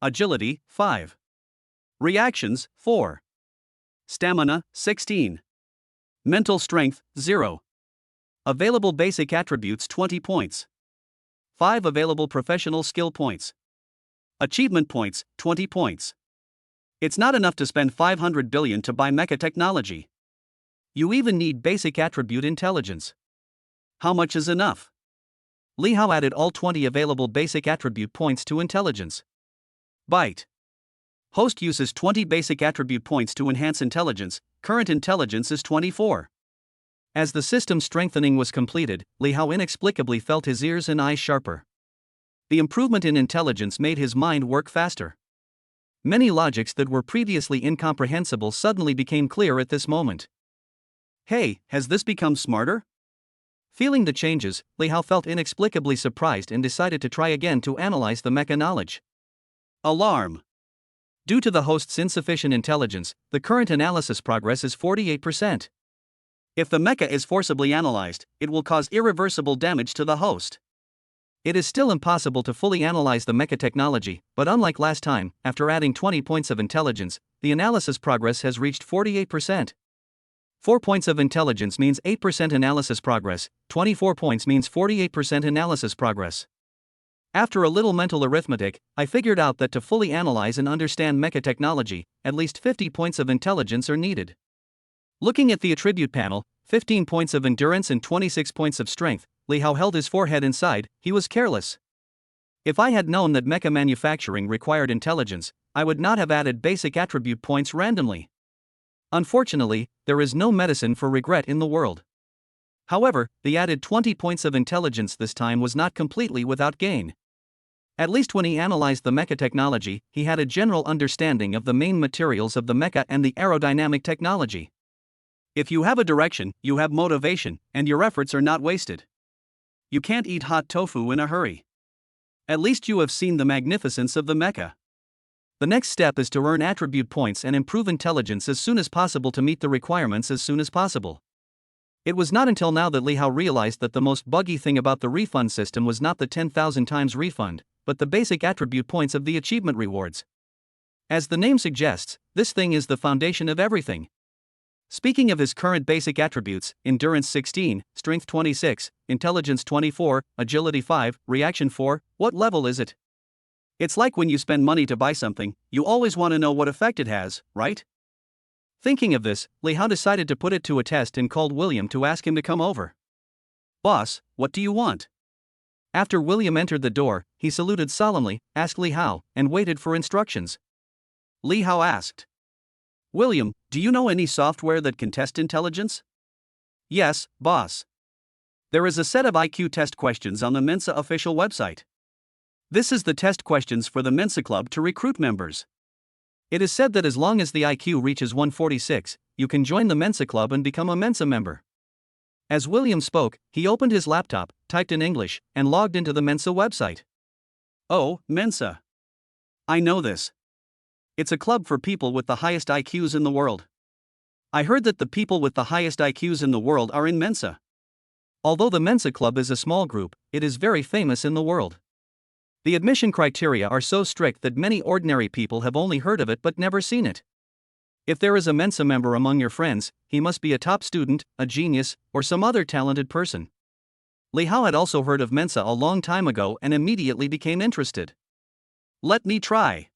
A: Agility, 5. Reactions, 4. Stamina, 16. Mental strength, 0. Available basic attributes 20 points. 5 available professional skill points. Achievement points, 20 points. It's not enough to spend 500 billion to buy mecha technology. You even need basic attribute intelligence. How much is enough? Li Hao added all 20 available basic attribute points to intelligence. Byte. Host uses 20 basic attribute points to enhance intelligence, current intelligence is 24. As the system strengthening was completed, Li Hao inexplicably felt his ears and eyes sharper. The improvement in intelligence made his mind work faster. Many logics that were previously incomprehensible suddenly became clear at this moment. Hey, has this become smarter? Feeling the changes, Li Hao felt inexplicably surprised and decided to try again to analyze the mecha knowledge. Alarm. Due to the host's insufficient intelligence, the current analysis progress is 48%. If the mecha is forcibly analyzed, it will cause irreversible damage to the host. It is still impossible to fully analyze the mecha technology, but unlike last time, after adding 20 points of intelligence, the analysis progress has reached 48%. 4 points of intelligence means 8% analysis progress, 24 points means 48% analysis progress. After a little mental arithmetic, I figured out that to fully analyze and understand mecha technology, at least 50 points of intelligence are needed. Looking at the attribute panel, 15 points of endurance and 26 points of strength, Li Hao held his forehead inside, he was careless. If I had known that mecha manufacturing required intelligence, I would not have added basic attribute points randomly. Unfortunately, there is no medicine for regret in the world. However, the added 20 points of intelligence this time was not completely without gain. At least when he analyzed the mecha technology, he had a general understanding of the main materials of the mecha and the aerodynamic technology. If you have a direction, you have motivation, and your efforts are not wasted. You can't eat hot tofu in a hurry. At least you have seen the magnificence of the mecha. The next step is to earn attribute points and improve intelligence as soon as possible to meet the requirements as soon as possible. It was not until now that Li Hao realized that the most buggy thing about the refund system was not the 10,000 times refund, but the basic attribute points of the achievement rewards. As the name suggests, this thing is the foundation of everything. Speaking of his current basic attributes, endurance 16, strength 26, intelligence 24, agility 5, reaction 4, what level is it? It's like when you spend money to buy something, you always want to know what effect it has, right? Thinking of this, Li Hao decided to put it to a test and called William to ask him to come over. "Boss, what do you want?" After William entered the door, he saluted solemnly, asked Li Hao, and waited for instructions. Li Hao asked, "William, do you know any software that can test intelligence?" "Yes, boss. There is a set of IQ test questions on the Mensa official website. This is the test questions for the Mensa Club to recruit members. It is said that as long as the IQ reaches 146, you can join the Mensa Club and become a Mensa member." As William spoke, he opened his laptop, typed in English, and logged into the Mensa website. "Oh, Mensa. I know this. It's a club for people with the highest IQs in the world. I heard that the people with the highest IQs in the world are in Mensa. Although the Mensa Club is a small group, it is very famous in the world. The admission criteria are so strict that many ordinary people have only heard of it but never seen it. If there is a Mensa member among your friends, he must be a top student, a genius, or some other talented person." Li Hao had also heard of Mensa a long time ago and immediately became interested. "Let me try."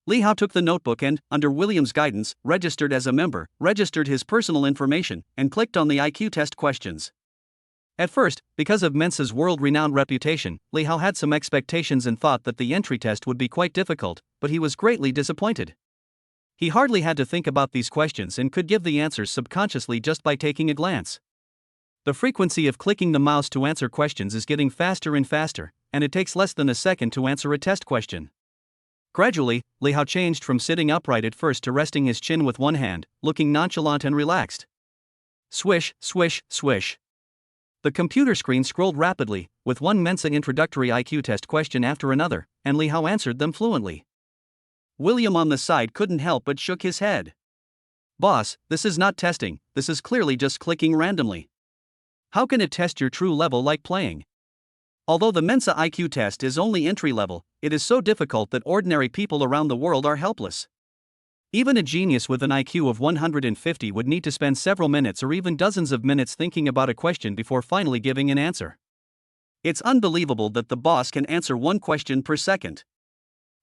A: Li Hao took the notebook and, under William's guidance, registered as a member, registered his personal information, and clicked on the IQ test questions. At first, because of Mensa's world-renowned reputation, Li Hao had some expectations and thought that the entry test would be quite difficult, but he was greatly disappointed. He hardly had to think about these questions and could give the answers subconsciously just by taking a glance. The frequency of clicking the mouse to answer questions is getting faster and faster, and it takes less than a second to answer a test question. Gradually, Li Hao changed from sitting upright at first to resting his chin with one hand, looking nonchalant and relaxed. Swish, swish, swish. The computer screen scrolled rapidly, with one Mensa introductory IQ test question after another, and Li Hao answered them fluently. William on the side couldn't help but shook his head. "Boss, this is not testing, this is clearly just clicking randomly. How can it test your true level like playing? Although the Mensa IQ test is only entry level, it is so difficult that ordinary people around the world are helpless. Even a genius with an IQ of 150 would need to spend several minutes or even dozens of minutes thinking about a question before finally giving an answer. It's unbelievable that the boss can answer one question per second.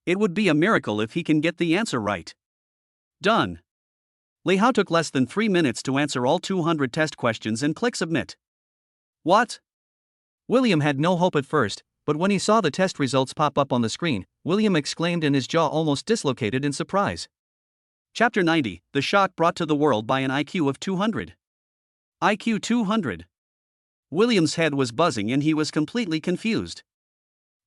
A: It would be a miracle if he can get the answer right." Done. Li Hao took less than 3 minutes to answer all 200 test questions and click submit. What? William had no hope at first, but when he saw the test results pop up on the screen, William exclaimed and his jaw almost dislocated in surprise. Chapter 90, The Shock Brought to the World by an IQ of 200. IQ 200. William's head was buzzing and he was completely confused.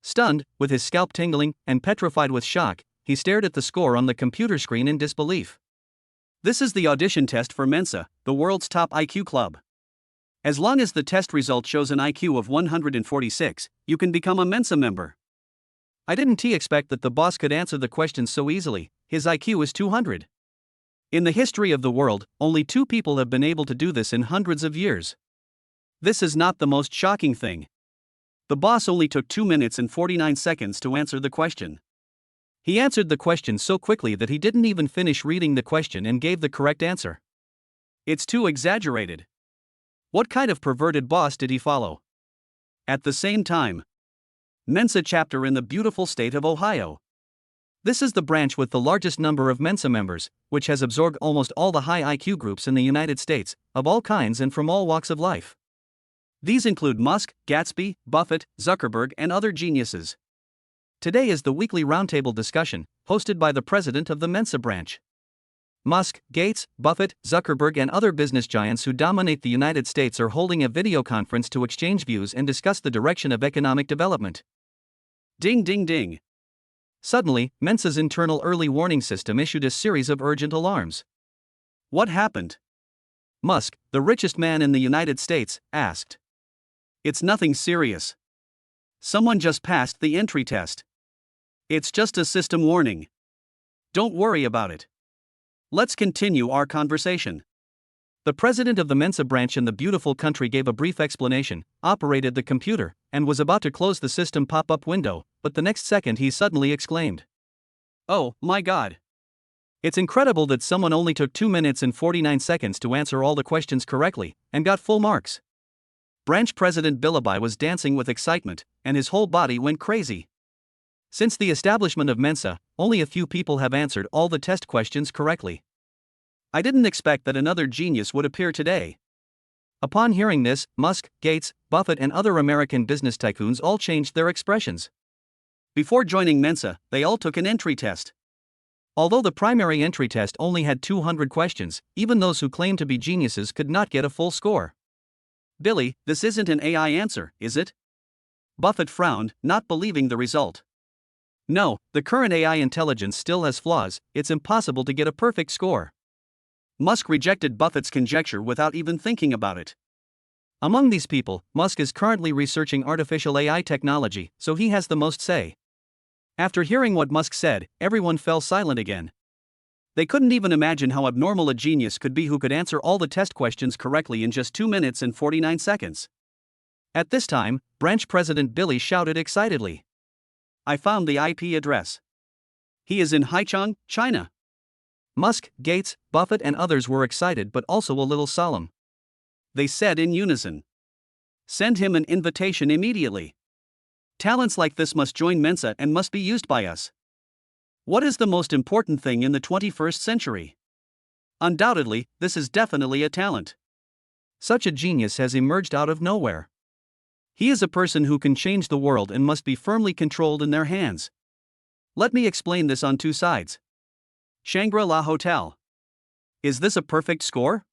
A: Stunned, with his scalp tingling, and petrified with shock, he stared at the score on the computer screen in disbelief. This is the audition test for Mensa, the world's top IQ club. As long as the test result shows an IQ of 146, you can become a Mensa member. I didn't expect that the boss could answer the questions so easily. His IQ is 200. In the history of the world, only 2 people have been able to do this in hundreds of years. This is not the most shocking thing. The boss only took 2 minutes and 49 seconds to answer the question. He answered the question so quickly that he didn't even finish reading the question and gave the correct answer.
B: It's too exaggerated. What kind of perverted boss did he follow? At the same time, Mensa chapter in the beautiful state of Ohio. This is the branch with the largest number of Mensa members, which has absorbed almost all the high IQ groups in the United States, of all kinds and from all walks of life. These include Musk, Gatsby, Buffett, Zuckerberg, and other geniuses. Today is the weekly roundtable discussion, hosted by the president of the Mensa branch. Musk, Gates, Buffett, Zuckerberg, and other business giants who dominate the United States are holding a video conference to exchange views and discuss the direction of economic development. Ding ding ding. Suddenly, Mensa's internal early warning system issued a series of urgent alarms. What happened? Musk, the richest man in the United States, asked. It's nothing serious. Someone just passed the entry test. It's just a system warning. Don't worry about it. Let's continue our conversation. The president of the Mensa branch in the beautiful country gave a brief explanation, operated the computer, and was about to close the system pop-up window, but the next second he suddenly exclaimed, "Oh, my God. It's incredible that someone only took 2 minutes and 49 seconds to answer all the questions correctly, and got full marks." Branch President Billuby was dancing with excitement, and his whole body went crazy. Since the establishment of Mensa, only a few people have answered all the test questions correctly. I didn't expect that another genius would appear today. Upon hearing this, Musk, Gates, Buffett, and other American business tycoons all changed their expressions. Before joining Mensa, they all took an entry test. Although the primary entry test only had 200 questions, even those who claimed to be geniuses could not get a full score. "Billy, this isn't an AI answer, is it?" Buffett frowned, not believing the result. "No, the current AI intelligence still has flaws, it's impossible to get a perfect score." Musk rejected Buffett's conjecture without even thinking about it. Among these people, Musk is currently researching artificial AI technology, so he has the most say. After hearing what Musk said, everyone fell silent again. They couldn't even imagine how abnormal a genius could be who could answer all the test questions correctly in just 2 minutes and 49 seconds. At this time, branch president Billy shouted excitedly, "I found the IP address. He is in Haichang, China." Musk, Gates, Buffett, and others were excited but also a little solemn. They said in unison, "Send him an invitation immediately. Talents like this must join Mensa and must be used by us." What is the most important thing in the 21st century? Undoubtedly, this is definitely a talent. Such a genius has emerged out of nowhere. He is a person who can change the world and must be firmly controlled in their hands. Let me explain this on two sides. Shangri-La Hotel. Is this a perfect score?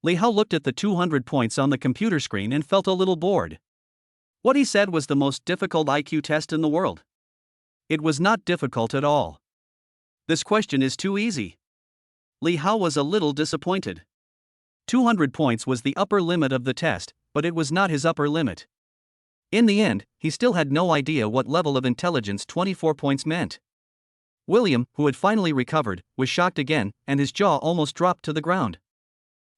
B: Li Hao looked at the 200 points on the computer screen and felt a little bored. What he said was the most difficult IQ test in the world. It was not difficult at all. This question is too easy. Li Hao was a little disappointed. 200 points was the upper limit of the test, but it was not his upper limit. In the end, he still had no idea what level of intelligence 24 points meant. William, who had finally recovered, was shocked again, and his jaw almost dropped to the ground.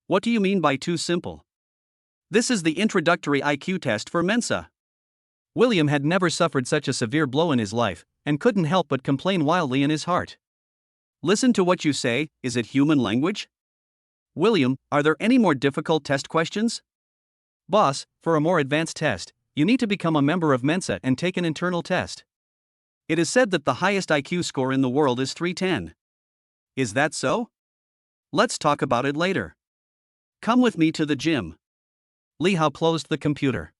B: "What do you mean by too simple?" "This is the introductory IQ test for Mensa." William had never suffered such a severe blow in his life, and couldn't help but complain wildly in his heart. "Listen to what you say, is it human language?" "William, are there any more difficult test questions?" "Boss, for a more advanced test, you need to become a member of Mensa and take an internal test. It is said that the highest IQ score in the world is 310. Is that so? Let's talk about it later. Come with me to the gym." Li Hao closed the computer.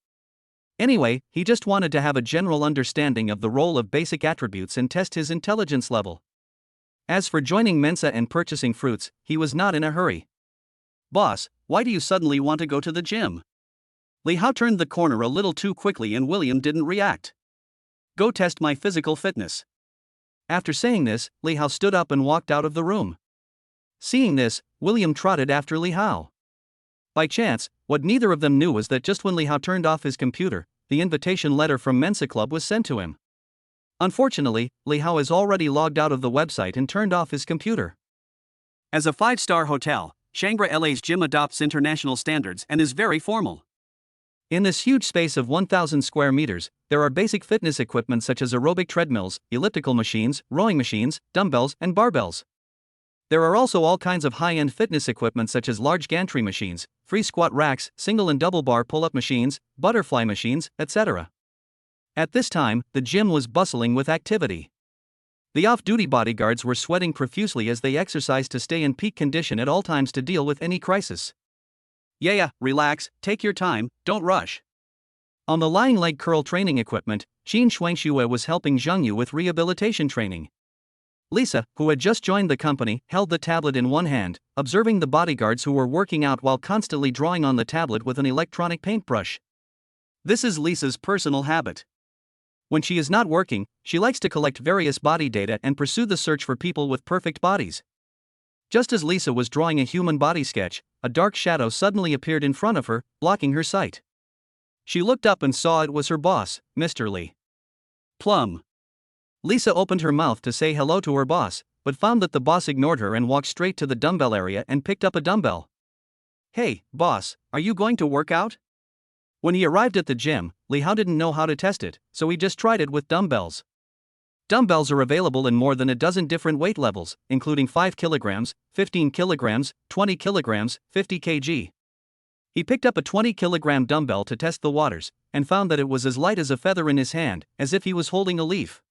B: Anyway, he just wanted to have a general understanding of the role of basic attributes and test his intelligence level. As for joining Mensa and purchasing fruits, he was not in a hurry. "Boss, why do you suddenly want to go to the gym?" Li Hao turned the corner a little too quickly and William didn't react. "Go test my physical fitness." After saying this, Li Hao stood up and walked out of the room. Seeing this, William trotted after Li Hao. By chance, what neither of them knew was that just when Li Hao turned off his computer, the invitation letter from Mensa Club was sent to him. Unfortunately, Li Hao is already logged out of the website and turned off his computer. As a 5-star hotel, Shangri-La's gym adopts international standards and is very formal. In this huge space of 1,000 square meters, there are basic fitness equipment such as aerobic treadmills, elliptical machines, rowing machines, dumbbells, and barbells.
A: There are also all kinds of high-end fitness equipment such as large gantry machines, free squat racks, single and double bar pull-up machines, butterfly machines, etc. At this time, the gym was bustling with activity. The off-duty bodyguards were sweating profusely as they exercised to stay in peak condition at all times to deal with any crisis.
B: Yeah, relax, take your time, don't rush.
A: On the lying leg curl training equipment, Qin Shuangxue was helping Zheng Yu with rehabilitation training. Lisa, who had just joined the company, held the tablet in one hand, observing the bodyguards who were working out while constantly drawing on the tablet with an electronic paintbrush.
B: This is Lisa's personal habit.
A: When she is not working, she likes to collect various body data and pursue the search for people with perfect bodies. Just as Lisa was drawing a human body sketch, a dark shadow suddenly appeared in front of her, blocking her sight. She looked up and saw it was her boss, Mr. Li.
B: Plum.
A: Lisa opened her mouth to say hello to her boss, but found that the boss ignored her and walked straight to the dumbbell area and picked up a dumbbell.
B: Hey, boss, are you going to work out?
A: When he arrived at the gym, Li Hao didn't know how to test it, so he just tried it with dumbbells. Dumbbells are available in more than a dozen different weight levels, including 5 kilograms, 15 kilograms, 20 kilograms, 50 kg. He picked up a 20-kilogram dumbbell to test the waters, and found that it was as light as a feather in his hand, as if he was holding a leaf.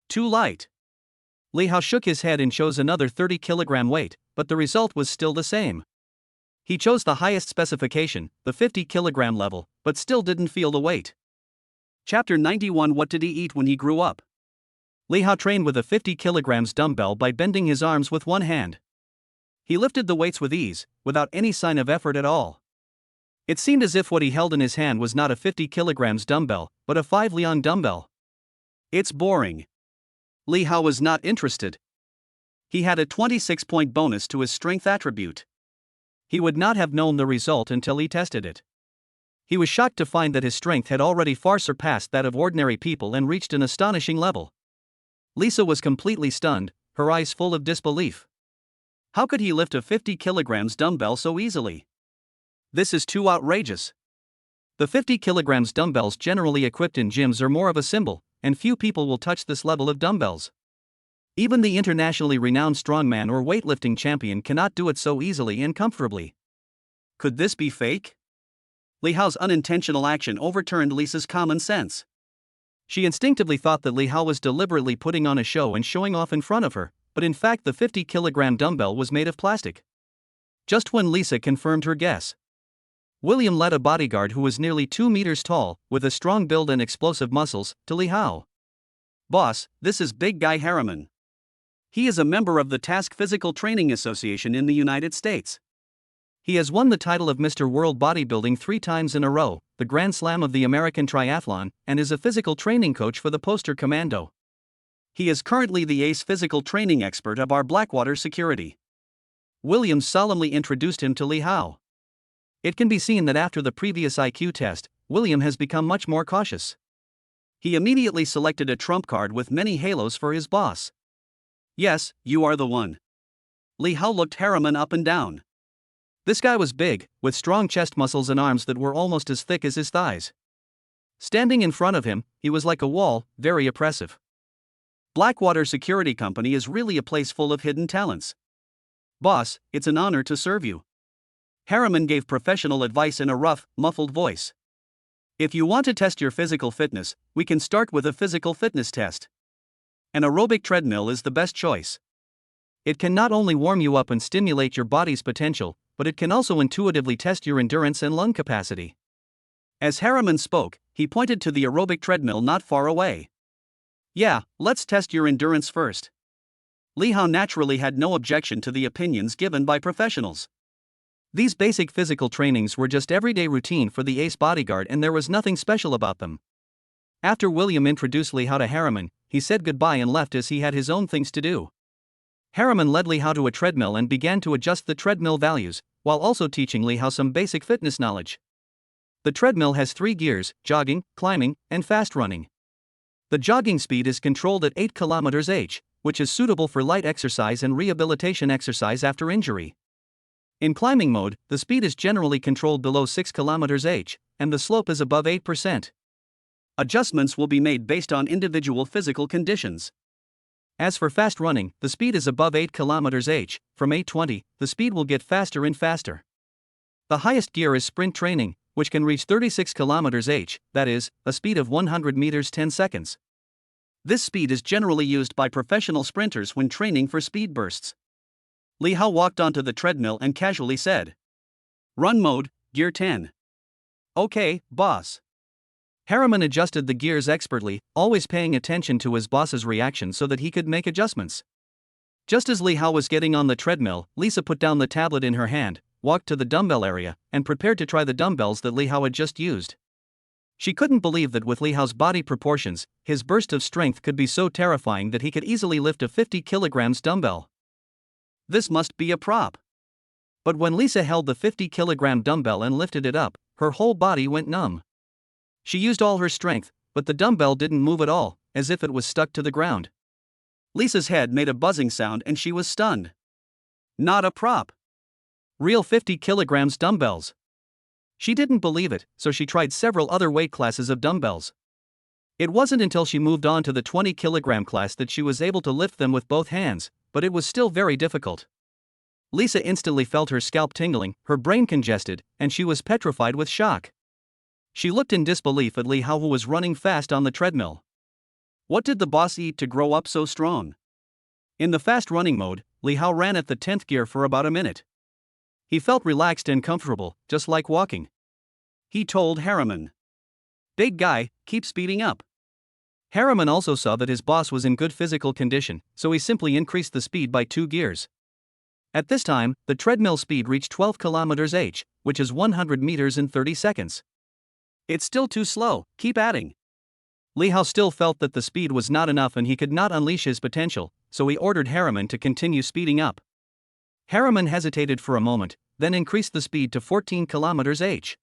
B: Too light.
A: Li Hao shook his head and chose another 30-kilogram weight, but the result was still the same. He chose the highest specification, the 50-kilogram level, but still didn't feel the weight.
B: Chapter 91. What did he eat when he grew up?
A: Li Hao trained with a 50 kilograms dumbbell by bending his arms with one hand. He lifted the weights with ease, without any sign of effort at all. It seemed as if what he held in his hand was not a 50 kilograms dumbbell, but a 5 Liang dumbbell.
B: It's boring. Li Hao was not interested. He had a 26-point bonus to his strength attribute.
A: He would not have known the result until he tested it. He was shocked to find that his strength had already far surpassed that of ordinary people and reached an astonishing level. Lisa was completely stunned, her eyes full of disbelief.
B: How could he lift a 50 kilograms dumbbell so easily? This is too outrageous.
A: The 50 kilograms dumbbells generally equipped in gyms are more of a symbol, and few people will touch this level of dumbbells. Even the internationally renowned strongman or weightlifting champion cannot do it so easily and comfortably.
B: Could this be fake? Li Hao's unintentional action overturned Lisa's common sense.
A: She instinctively thought that Li Hao was deliberately putting on a show and showing off in front of her, but in fact the 50-kilogram dumbbell was made of plastic. Just when Lisa confirmed her guess, William led a bodyguard who was nearly 2 meters tall, with a strong build and explosive muscles, to Li Hao.
B: Boss, this is Big Guy Harriman. He is a member of the Task Physical Training Association in the United States.
A: He has won the title of Mr. World Bodybuilding 3 times in a row, the Grand Slam of the American Triathlon, and is a physical training coach for the Poster Commando.
B: He is currently the ace physical training expert of our Blackwater security.
A: William solemnly introduced him to Li Hao. It can be seen that after the previous IQ test, William has become much more cautious.
B: He immediately selected a trump card with many halos for his boss. Yes, you are the one. Li Hao looked Harriman up and down.
A: This guy was big, with strong chest muscles and arms that were almost as thick as his thighs. Standing in front of him, he was like a wall, very oppressive.
B: Blackwater Security Company is really a place full of hidden talents. Boss, it's an honor to serve you. Harriman gave professional advice in a rough, muffled voice. If you want to test your physical fitness, we can start with a physical fitness test. An aerobic treadmill is the best choice.
A: It can not only warm you up and stimulate your body's potential, but it can also intuitively test your endurance and lung capacity.
B: As Harriman spoke, he pointed to the aerobic treadmill not far away. Yeah, let's test your endurance first. Li Hao naturally had no objection to the opinions given by professionals.
A: These basic physical trainings were just everyday routine for the ace bodyguard and there was nothing special about them. After William introduced Li Hao to Harriman, he said goodbye and left as he had his own things to do. Harriman led Li Hao to a treadmill and began to adjust the treadmill values, while also teaching Li Hao some basic fitness knowledge. The treadmill has 3 gears, jogging, climbing, and fast running. The jogging speed is controlled at 8 km/h, which is suitable for light exercise and rehabilitation exercise after injury. In climbing mode, the speed is generally controlled below 6 km/h, and the slope is above 8%.
B: Adjustments will be made based on individual physical conditions.
A: As for fast running, the speed is above 8 km/h. From 8:20, the speed will get faster and faster. The highest gear is sprint training, which can reach 36 km/h, that is, a speed of 100 meters 10 seconds. This speed is generally used by professional sprinters when training for speed bursts. Li Hao walked onto the treadmill and casually said, "Run mode, gear 10. Okay, boss." Harriman adjusted the gears expertly, always paying attention to his boss's reaction so that he could make adjustments. Just as Li Hao was getting on the treadmill, Lisa put down the tablet in her hand, walked to the dumbbell area, and prepared to try the dumbbells that Li Hao had just used. She couldn't believe that with Li Hao's body proportions, his burst of strength could be so terrifying that he could easily lift a 50 kilograms dumbbell. This must be a prop. But when Lisa held the 50-kilogram dumbbell and lifted it up, her whole body went numb. She used all her strength, but the dumbbell didn't move at all, as if it was stuck to the ground. Lisa's head made a buzzing sound and she was stunned. Not a prop. Real 50 kilograms dumbbells. She didn't believe it, so she tried several other weight classes of dumbbells. It wasn't until she moved on to the 20-kilogram class that she was able to lift them with both hands, but it was still very difficult. Lisa instantly felt her scalp tingling, her brain congested, and she was petrified with shock. She looked in disbelief at Li Hao, who was running fast on the treadmill. What did the boss eat to grow up so strong? In the fast running mode, Li Hao ran at the 10th gear for about a minute. He felt relaxed and comfortable, just like walking. He told Harriman, "Big guy, keep speeding up." Harriman also saw that his boss was in good physical condition, so he simply increased the speed by 2 gears. At this time, the treadmill speed reached 12 km/h, which is 100 meters in 30 seconds. "It's still too slow, keep adding." Li Hao still felt that the speed was not enough and he could not unleash his potential, so he ordered Harriman to continue speeding up. Harriman hesitated for a moment, then increased the speed to 14 km/h.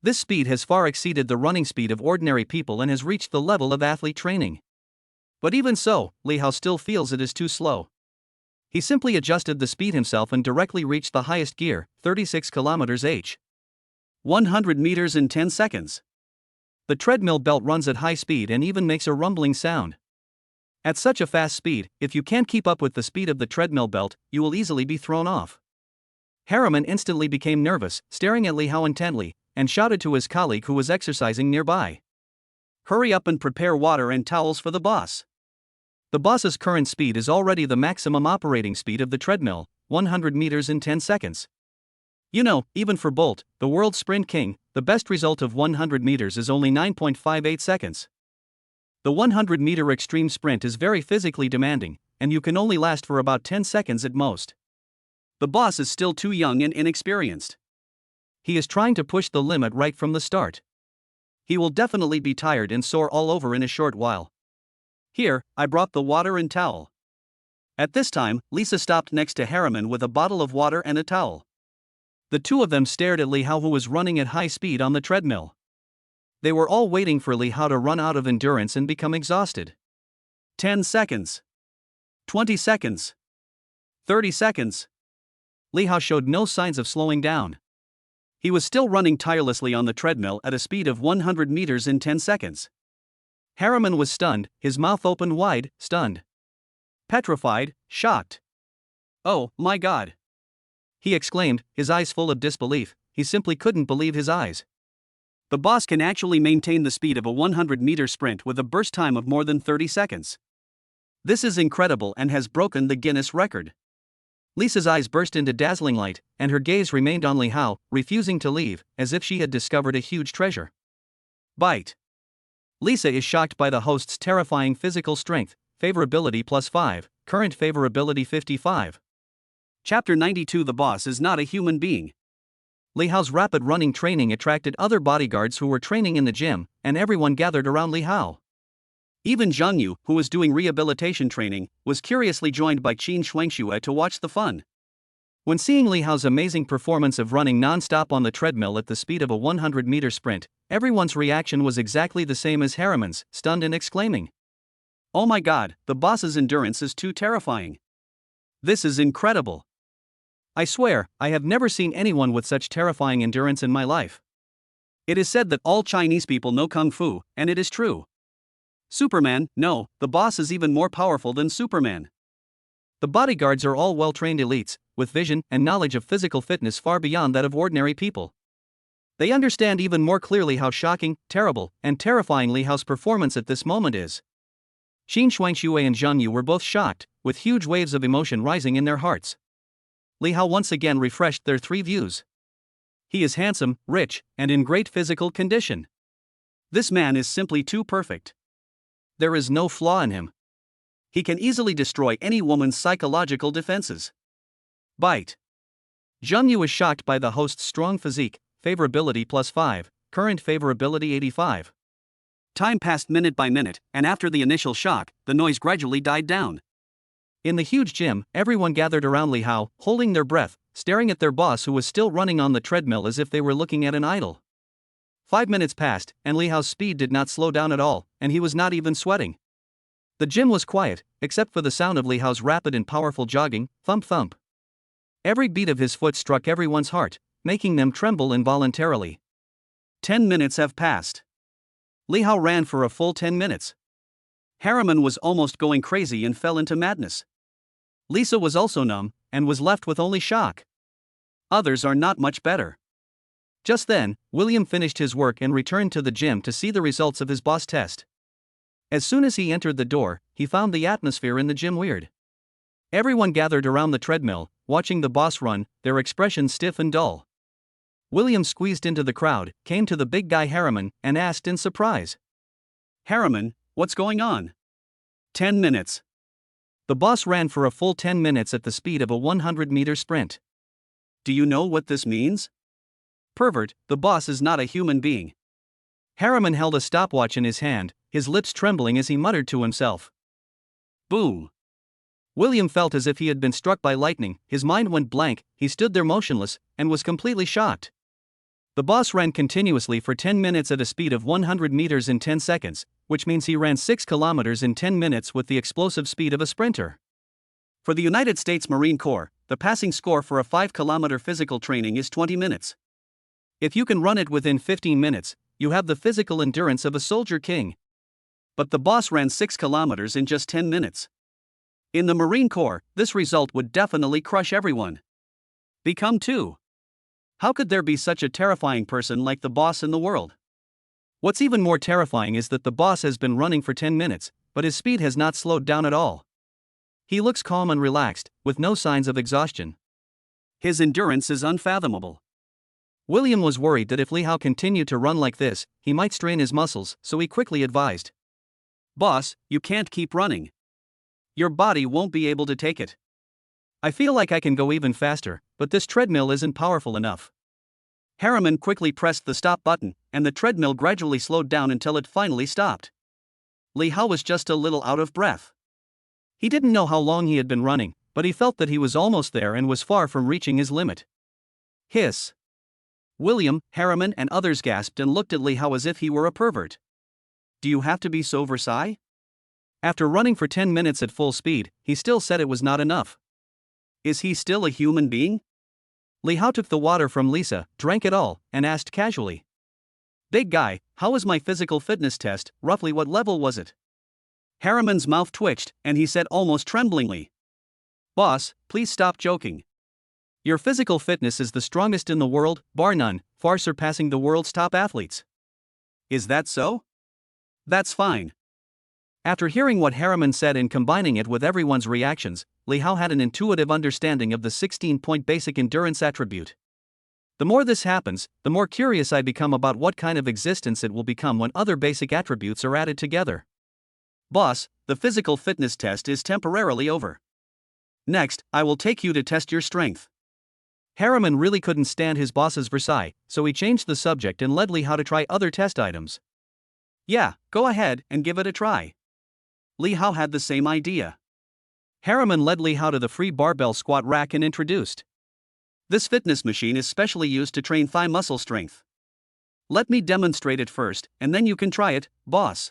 A: This speed has far exceeded the running speed of ordinary people and has reached the level of athlete training. But even so, Li Hao still feels it is too slow. He simply adjusted the speed himself and directly reached the highest gear, 36 km/h. 100 meters in 10 seconds. The treadmill belt runs at high speed and even makes a rumbling sound. At such a fast speed, if you can't keep up with the speed of the treadmill belt, you will easily be thrown off. Harriman instantly became nervous, staring at Li Hao intently, and shouted to his colleague who was exercising nearby, "Hurry up and prepare water and towels for the boss." The boss's current speed is already the maximum operating speed of the treadmill, 100 meters in 10 seconds. You know, even for Bolt, the world sprint king, the best result of 100 meters is only 9.58 seconds. The 100-meter extreme sprint is very physically demanding, and you can only last for about 10 seconds at most. The boss is still too young and inexperienced. He is trying to push the limit right from the start. He will definitely be tired and sore all over in a short while. Here, I brought the water and towel. At this time, Lisa stopped next to Harriman with a bottle of water and a towel. The two of them stared at Li Hao, who was running at high speed on the treadmill. They were all waiting for Li Hao to run out of endurance and become exhausted. 10 seconds. 20 seconds. 30 seconds. Li Hao showed no signs of slowing down. He was still running tirelessly on the treadmill at a speed of 100 meters in 10 seconds. Harriman was stunned, his mouth open wide, stunned. Petrified, shocked. "Oh, my God!" he exclaimed, his eyes full of disbelief. He simply couldn't believe his eyes. The boss can actually maintain the speed of a 100-meter sprint with a burst time of more than 30 seconds. This is incredible and has broken the Guinness record. Lisa's eyes burst into dazzling light, and her gaze remained on Li Hao, refusing to leave, as if she had discovered a huge treasure. Bite. Lisa is shocked by the host's terrifying physical strength, favorability +5, current favorability 55. Chapter 92. The boss is not a human being. Li Hao's rapid running training attracted other bodyguards who were training in the gym, and everyone gathered around Li Hao. Even Zhang Yu, who was doing rehabilitation training, was curiously joined by Qin Shuangxue to watch the fun. When seeing Li Hao's amazing performance of running non-stop on the treadmill at the speed of a 100-meter sprint, everyone's reaction was exactly the same as Harriman's, stunned and exclaiming, "Oh my God, the boss's endurance is too terrifying. This is incredible. I swear, I have never seen anyone with such terrifying endurance in my life." It is said that all Chinese people know Kung Fu, and it is true. Superman? No, the boss is even more powerful than Superman. The bodyguards are all well-trained elites, with vision and knowledge of physical fitness far beyond that of ordinary people. They understand even more clearly how shocking, terrible, and terrifying Li Hao's performance at this moment is. Xin Shuangxue and Zhang Yu were both shocked, with huge waves of emotion rising in their hearts. Li Hao once again refreshed their three views. He is handsome, rich, and in great physical condition. This man is simply too perfect. There is no flaw in him. He can easily destroy any woman's psychological defenses. Bite. Zhang Yu is shocked by the host's strong physique, favorability +5, current favorability 85. Time passed minute by minute, and after the initial shock, the noise gradually died down. In the huge gym, everyone gathered around Li Hao, holding their breath, staring at their boss who was still running on the treadmill as if they were looking at an idol. 5 minutes passed, and Li Hao's speed did not slow down at all, and he was not even sweating. The gym was quiet, except for the sound of Li Hao's rapid and powerful jogging, thump thump. Every beat of his foot struck everyone's heart, making them tremble involuntarily. 10 minutes have passed. Li Hao ran for a full 10 minutes. Harriman was almost going crazy and fell into madness. Lisa was also numb, and was left with only shock. Others are not much better. Just then, William finished his work and returned to the gym to see the results of his boss test. As soon as he entered the door, he found the atmosphere in the gym weird. Everyone gathered around the treadmill, watching the boss run, their expressions stiff and dull. William squeezed into the crowd, came to the big guy Harriman, and asked in surprise. Harriman, what's going on? 10 minutes. The boss ran for a full 10 minutes at the speed of a 100-meter sprint. Do you know what this means? Pervert, the boss is not a human being. Harriman held a stopwatch in his hand, his lips trembling as he muttered to himself. Boom. William felt as if he had been struck by lightning, his mind went blank, he stood there motionless, and was completely shocked. The boss ran continuously for 10 minutes at a speed of 100 meters in 10 seconds, which means he ran 6 kilometers in 10 minutes with the explosive speed of a sprinter. For the United States Marine Corps, the passing score for a 5-kilometer physical training is 20 minutes. If you can run it within 15 minutes, you have the physical endurance of a soldier king. But the boss ran 6 kilometers in just 10 minutes. In the Marine Corps, this result would definitely crush everyone. Become two. How could there be such a terrifying person like the boss in the world? What's even more terrifying is that the boss has been running for 10 minutes, but his speed has not slowed down at all. He looks calm and relaxed, with no signs of exhaustion. His endurance is unfathomable. William was worried that if Li Hao continued to run like this, he might strain his muscles, so he quickly advised. Boss, you can't keep running. Your body won't be able to take it. I feel like I can go even faster, but this treadmill isn't powerful enough. Harriman quickly pressed the stop button, and the treadmill gradually slowed down until it finally stopped. Li Hao was just a little out of breath. He didn't know how long he had been running, but he felt that he was almost there and was far from reaching his limit. Hiss. William, Harriman, and others gasped and looked at Li Hao as if he were a pervert. Do you have to be so Versailles? After running for 10 minutes at full speed, he still said it was not enough. Is he still a human being? Li Hao took the water from Lisa, drank it all, and asked casually. Big guy, how was my physical fitness test, roughly what level was it? Harriman's mouth twitched, and he said almost tremblingly. Boss, please stop joking. Your physical fitness is the strongest in the world, bar none, far surpassing the world's top athletes. Is that so? That's fine. After hearing what Harriman said and combining it with everyone's reactions, Li Hao had an intuitive understanding of the 16-point basic endurance attribute. The more this happens, the more curious I become about what kind of existence it will become when other basic attributes are added together. Boss, the physical fitness test is temporarily over. Next, I will take you to test your strength. Harriman really couldn't stand his boss's Versailles, so he changed the subject and led Li Hao to try other test items. Yeah, go ahead and give it a try. Li Hao had the same idea. Harriman led Li Hao to the free barbell squat rack and introduced. This fitness machine is specially used to train thigh muscle strength. Let me demonstrate it first, and then you can try it, boss.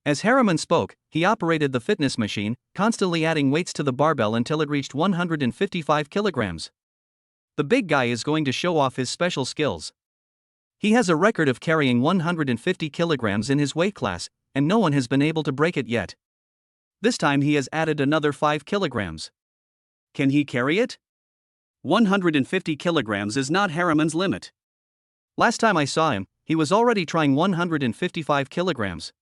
A: As Harriman spoke, he operated the fitness machine, constantly adding weights to the barbell until it reached 155 kilograms. The big guy is going to show off his special skills. He has a record of carrying 150 kilograms in his weight class, and no one has been able to break it yet. This time he has added another 5 kilograms. Can he carry it? 150 kilograms is not Harriman's limit. Last time I saw him, he was already trying 155 kilograms.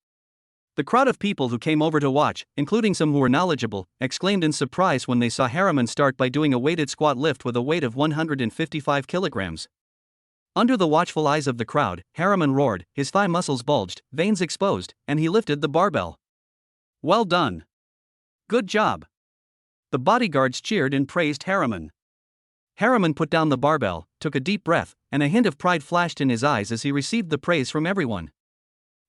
A: The crowd of people who came over to watch, including some who were knowledgeable, exclaimed in surprise when they saw Harriman start by doing a weighted squat lift with a weight of 155 kilograms. Under the watchful eyes of the crowd, Harriman roared, his thigh muscles bulged, veins exposed, and he lifted the barbell. Well done. Good job. The bodyguards cheered and praised Harriman. Harriman put down the barbell, took a deep breath, and a hint of pride flashed in his eyes as he received the praise from everyone.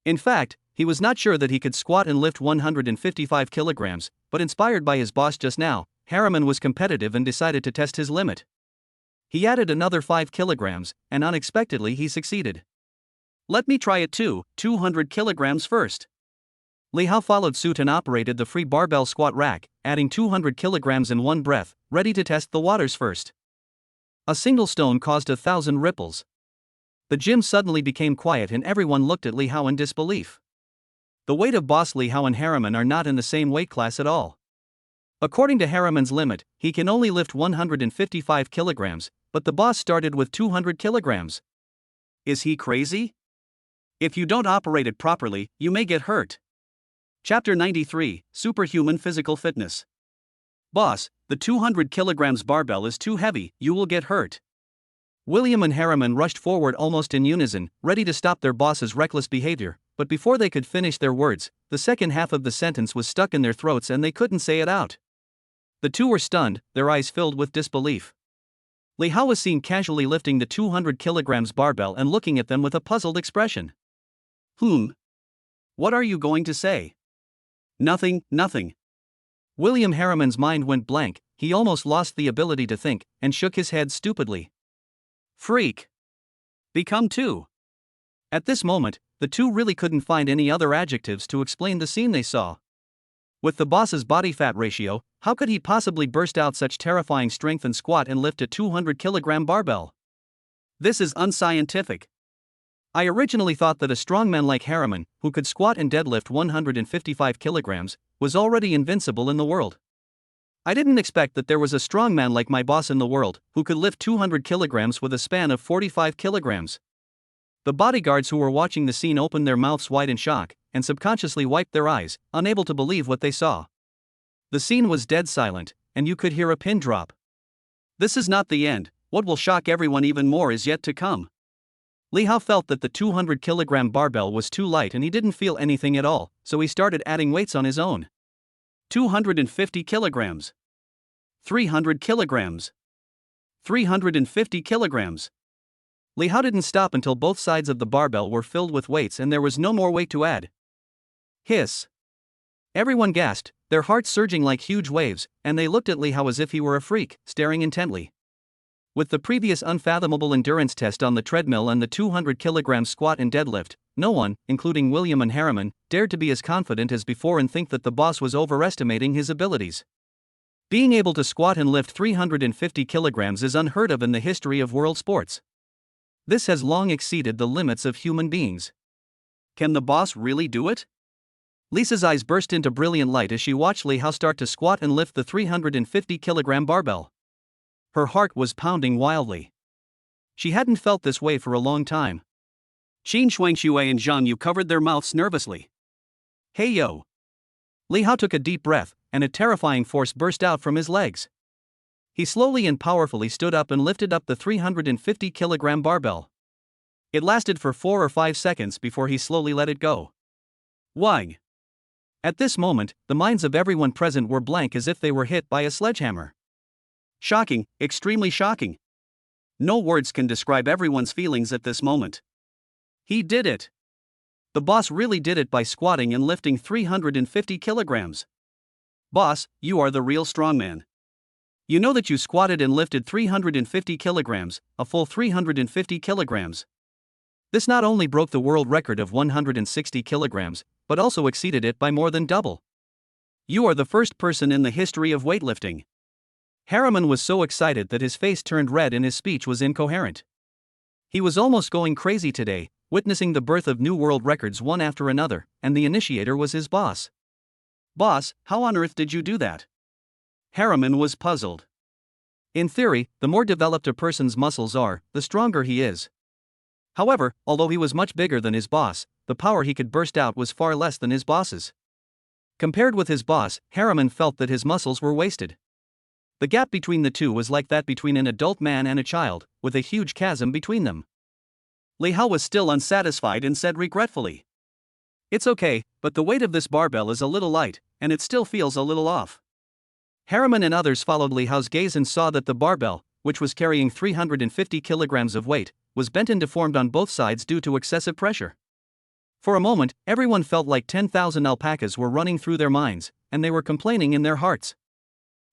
A: In fact, he was not sure that he could squat and lift 155 kilograms, but inspired by his boss just now, Harriman was competitive and decided to test his limit. He added another 5 kilograms, and unexpectedly he succeeded. Let me try it too, 200 kilograms first. Li Hao followed suit and operated the free barbell squat rack, adding 200 kilograms in one breath, ready to test the waters first. A single stone caused 1,000 ripples. The gym suddenly became quiet and everyone looked at Li Hao in disbelief. The weight of boss Li Hao and Harriman are not in the same weight class at all. According to Harriman's limit, he can only lift 155 kilograms, but the boss started with 200 kilograms. Is he crazy? If you don't operate it properly, you may get hurt. Chapter 93, Superhuman Physical Fitness. Boss, the 200 kilograms barbell is too heavy, you will get hurt. William and Harriman rushed forward almost in unison, ready to stop their boss's reckless behavior, but before they could finish their words, the second half of the sentence was stuck in their throats and they couldn't say it out. The two were stunned, their eyes filled with disbelief. Li Hao was seen casually lifting the 200 kilograms barbell and looking at them with a puzzled expression. What are you going to say? Nothing. William Harriman's mind went blank, he almost lost the ability to think, and shook his head stupidly. Freak. Become two. At this moment, the two really couldn't find any other adjectives to explain the scene they saw. With the boss's body fat ratio, how could he possibly burst out such terrifying strength and squat and lift a 200 kilogram barbell? This is unscientific. I originally thought that a strongman like Harriman, who could squat and deadlift 155 kilograms, was already invincible in the world. I didn't expect that there was a strongman like my boss in the world, who could lift 200 kilograms with a span of 45 kilograms. The bodyguards who were watching the scene opened their mouths wide in shock, and subconsciously wiped their eyes, unable to believe what they saw. The scene was dead silent, and you could hear a pin drop. This is not the end, what will shock everyone even more is yet to come. Li Hao felt that the 200 kilogram barbell was too light and he didn't feel anything at all, so he started adding weights on his own. 250 kilograms. 300 kilograms. 350 kilograms. Li Hao didn't stop until both sides of the barbell were filled with weights and there was no more weight to add. Hiss. Everyone gasped, their hearts surging like huge waves, and they looked at Li Hao as if he were a freak, staring intently. With the previous unfathomable endurance test on the treadmill and the 200 kilogram squat and deadlift, no one, including William and Harriman, dared to be as confident as before and think that the boss was overestimating his abilities. Being able to squat and lift 350 kilograms is unheard of in the history of world sports. This has long exceeded the limits of human beings. Can the boss really do it? Lisa's eyes burst into brilliant light as she watched Li Hao start to squat and lift the 350 kilogram barbell. Her heart was pounding wildly. She hadn't felt this way for a long time. Qin Shuangxue and Zhang Yu covered their mouths nervously. Hey yo! Li Hao took a deep breath, and a terrifying force burst out from his legs. He slowly and powerfully stood up and lifted up the 350 kilogram barbell. It lasted for 4 or 5 seconds before he slowly let it go. Wang! At this moment, the minds of everyone present were blank as if they were hit by a sledgehammer. Shocking, extremely shocking. No words can describe everyone's feelings at this moment. He did it. The boss really did it by squatting and lifting 350 kilograms. Boss, you are the real strongman. You know that you squatted and lifted 350 kilograms, a full 350 kilograms. This not only broke the world record of 160 kilograms, but also exceeded it by more than double. You are the first person in the history of weightlifting. Harriman was so excited that his face turned red and his speech was incoherent. He was almost going crazy today, witnessing the birth of new world records one after another, and the initiator was his boss.
B: Boss, how on earth did you do that? Harriman was puzzled.
A: In theory, the more developed a person's muscles are, the stronger he is. However, although he was much bigger than his boss, the power he could burst out was far less than his boss's. Compared with his boss, Harriman felt that his muscles were wasted. The gap between the two was like that between an adult man and a child, with a huge chasm between them.
B: Li Hao was still unsatisfied and said regretfully, "It's okay, but the weight of this barbell is a little light, and it still feels a little off."
A: Harriman and others followed Li Hao's gaze and saw that the barbell, which was carrying 350 kilograms of weight, was bent and deformed on both sides due to excessive pressure. For a moment, everyone felt like 10,000 alpacas were running through their minds, and they were complaining in their hearts.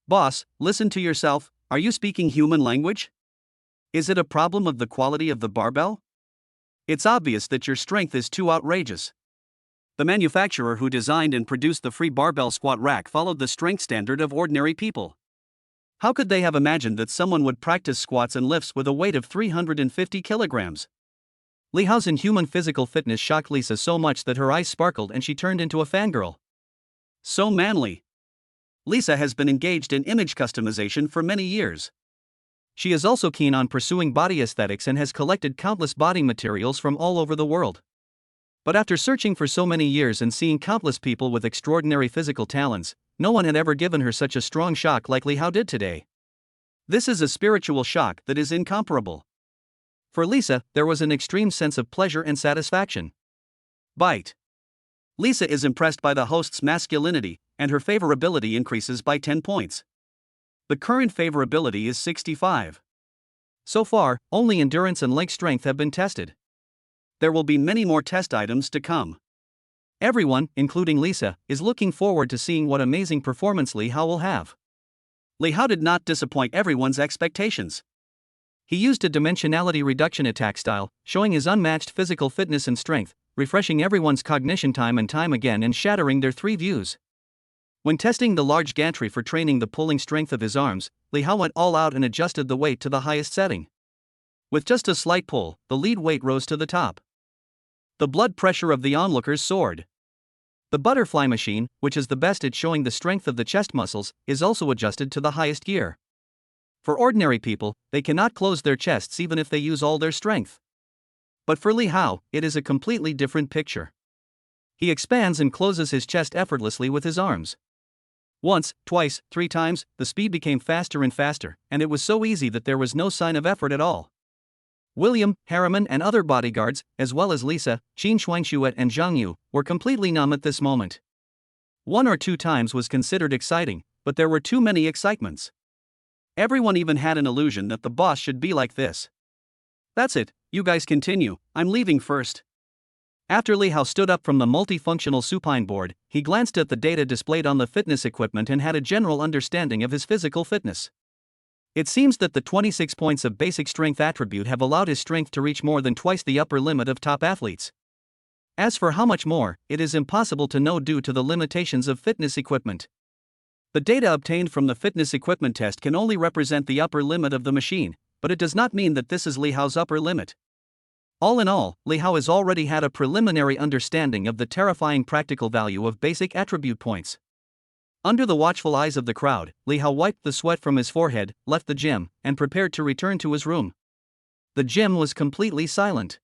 B: "Boss, listen to yourself, are you speaking human language? Is it a problem of the quality of the barbell? It's obvious that your strength is too outrageous." The manufacturer who designed and produced the free barbell squat rack followed the strength standard of ordinary people. How could they have imagined that someone would practice squats and lifts with a weight of 350 kilograms?
A: Li Hao's inhuman physical fitness shocked Lisa so much that her eyes sparkled and she turned into a fangirl.
B: So manly. Lisa has been engaged in image customization for many years.
A: She is also keen on pursuing body aesthetics and has collected countless body materials from all over the world. But after searching for so many years and seeing countless people with extraordinary physical talents, no one had ever given her such a strong shock like Li Hao did today.
B: This is a spiritual shock that is incomparable.
A: For Lisa, there was an extreme sense of pleasure and satisfaction.
B: Bite. Lisa is impressed by the host's masculinity, and her favorability increases by 10 points. The current favorability is 65.
A: So far, only endurance and leg strength have been tested.
B: There will be many more test items to come.
A: Everyone, including Lisa, is looking forward to seeing what amazing performance Li Hao will have.
B: Li Hao did not disappoint everyone's expectations.
A: He used a dimensionality reduction attack style, showing his unmatched physical fitness and strength, refreshing everyone's cognition time and time again and shattering their three views. When testing the large gantry for training the pulling strength of his arms, Li Hao went all out and adjusted the weight to the highest setting. With just a slight pull, the lead weight rose to the top. The blood pressure of the onlookers soared. The butterfly machine, which is the best at showing the strength of the chest muscles, is also adjusted to the highest gear. For ordinary people, they cannot close their chests even if they use all their strength. But for Li Hao, it is a completely different picture. He expands and closes his chest effortlessly with his arms. Once, twice, 3 times, the speed became faster and faster, and it was so easy that there was no sign of effort at all. William, Harriman, and other bodyguards, as well as Lisa, Qin Shuangshuet, and Zhang Yu, were completely numb at this moment. 1 or 2 times was considered exciting, but there were too many excitements. Everyone even had an illusion that the boss should be like this.
B: "That's it, you guys continue, I'm leaving first."
A: After Li Hao stood up from the multifunctional supine board, he glanced at the data displayed on the fitness equipment and had a general understanding of his physical fitness. It seems that the 26 points of basic strength attribute have allowed his strength to reach more than twice the upper limit of top athletes. As for how much more, it is impossible to know due to the limitations of fitness equipment. The data obtained from the fitness equipment test can only represent the upper limit of the machine, but it does not mean that this is Li Hao's upper limit. All in all, Li Hao has already had a preliminary understanding of the terrifying practical value of basic attribute points. Under the watchful eyes of the crowd, Li Hao wiped the sweat from his forehead, left the gym, and prepared to return to his room. The gym was completely silent.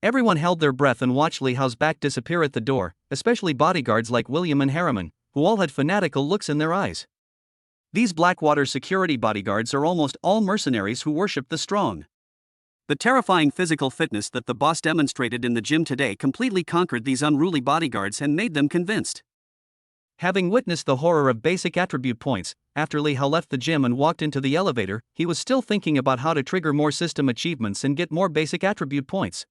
A: Everyone held their breath and watched Li Hao's back disappear at the door, especially bodyguards like William and Harriman, who all had fanatical looks in their eyes.
B: These Blackwater security bodyguards are almost all mercenaries who worship the strong. The terrifying physical fitness that the boss demonstrated in the gym today completely conquered these unruly bodyguards and made them convinced.
A: Having witnessed the horror of basic attribute points, after Li Hao left the gym and walked into the elevator, he was still thinking about how to trigger more system achievements and get more basic attribute points,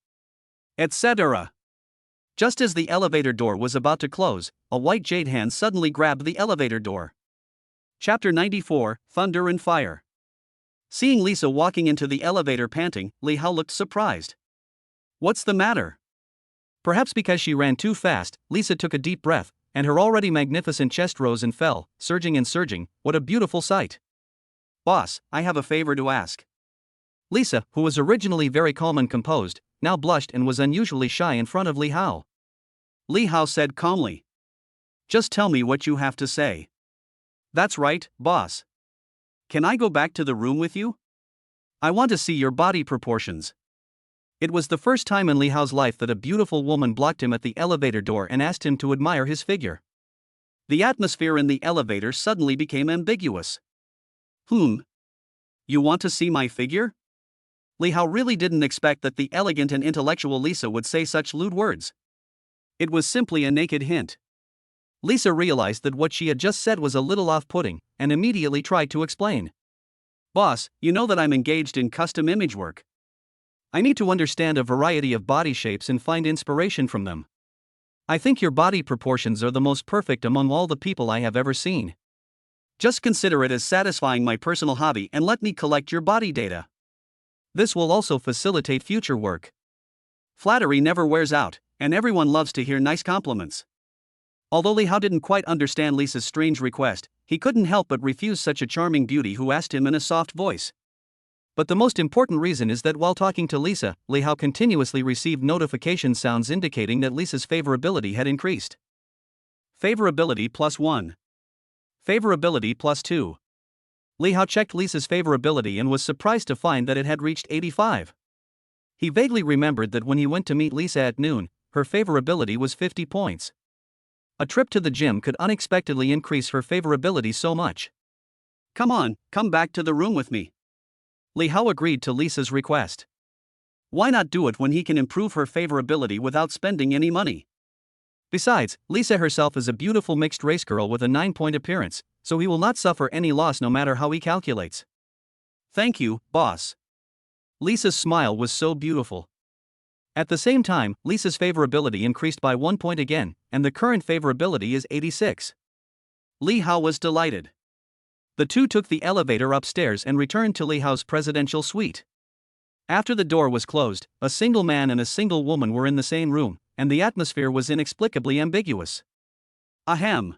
A: etc. Just as the elevator door was about to close, a white jade hand suddenly grabbed the elevator door.
B: Chapter 94, Thunder and Fire. Seeing Lisa walking into the elevator panting, Li Hao looked surprised. "What's the matter?"
A: Perhaps because she ran too fast, Lisa took a deep breath, and her already magnificent chest rose and fell, surging and surging. What a beautiful sight.
B: "Boss, I have a favor to ask."
A: Lisa, who was originally very calm and composed, now blushed and was unusually shy in front of Li Hao.
B: Li Hao said calmly. Just tell me what you have to say. That's right, boss. Can I go back to the room with you? I want to see your body proportions.
A: It was the first time in Li Hao's life that a beautiful woman blocked him at the elevator door and asked him to admire his figure.
B: The atmosphere in the elevator suddenly became ambiguous. You want to see my figure? Li Hao really didn't expect that the elegant and intellectual Lisa would say such lewd words. It was simply a naked hint.
A: Lisa realized that what she had just said was a little off-putting, and immediately tried to explain.
B: Boss, you know that I'm engaged in custom image work.
A: I need to understand a variety of body shapes and find inspiration from them. I think your body proportions are the most perfect among all the people I have ever seen.
B: Just consider it as satisfying my personal hobby and let me collect your body data.
A: This will also facilitate future work.
B: Flattery never wears out, and everyone loves to hear nice compliments. Although Li Hao didn't quite understand Lisa's strange request, he couldn't help but refuse such a charming beauty who asked him in a soft voice.
A: But the most important reason is that while talking to Lisa, Li Hao continuously received notification sounds indicating that Lisa's favorability had increased.
B: Favorability +1.
A: Favorability +2. Li Hao checked Lisa's favorability and was surprised to find that it had reached 85. He vaguely remembered that when he went to meet Lisa at noon, her favorability was 50 points. A trip to the gym could unexpectedly increase her favorability so much.
B: Come on, come back to the room with me.
A: Li Hao agreed to Lisa's request.
B: Why not do it when he can improve her favorability without spending any money?
A: Besides, Lisa herself is a beautiful mixed race girl with a 9-point appearance, so he will not suffer any loss no matter how he calculates.
B: Thank you, boss.
A: Lisa's smile was so beautiful. At the same time, Lisa's favorability increased by 1 point again, and the current favorability is 86.
B: Li Hao was delighted.
A: The two took the elevator upstairs and returned to Li Hao's presidential suite. After the door was closed, a single man and a single woman were in the same room, and the atmosphere was inexplicably ambiguous.
B: Ahem.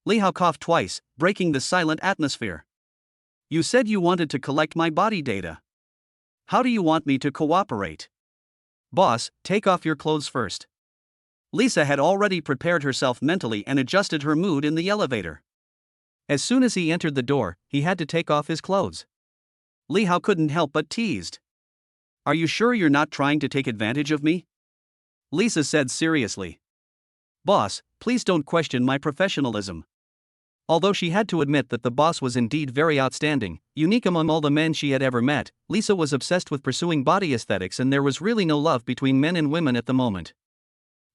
B: Li Hao coughed twice, breaking the silent atmosphere. You said you wanted to collect my body data. How do you want me to cooperate?
A: Boss, take off your clothes first.
B: Lisa had already prepared herself mentally and adjusted her mood in the elevator.
A: As soon as he entered the door, he had to take off his clothes.
B: Li Hao couldn't help but teased. Are you sure you're not trying to take advantage of me? Lisa said seriously.
A: Boss, please don't question my professionalism. Although she had to admit that the boss was indeed very outstanding, unique among all the men she had ever met, Lisa was obsessed with pursuing body aesthetics and there was really no love between men and women at the moment.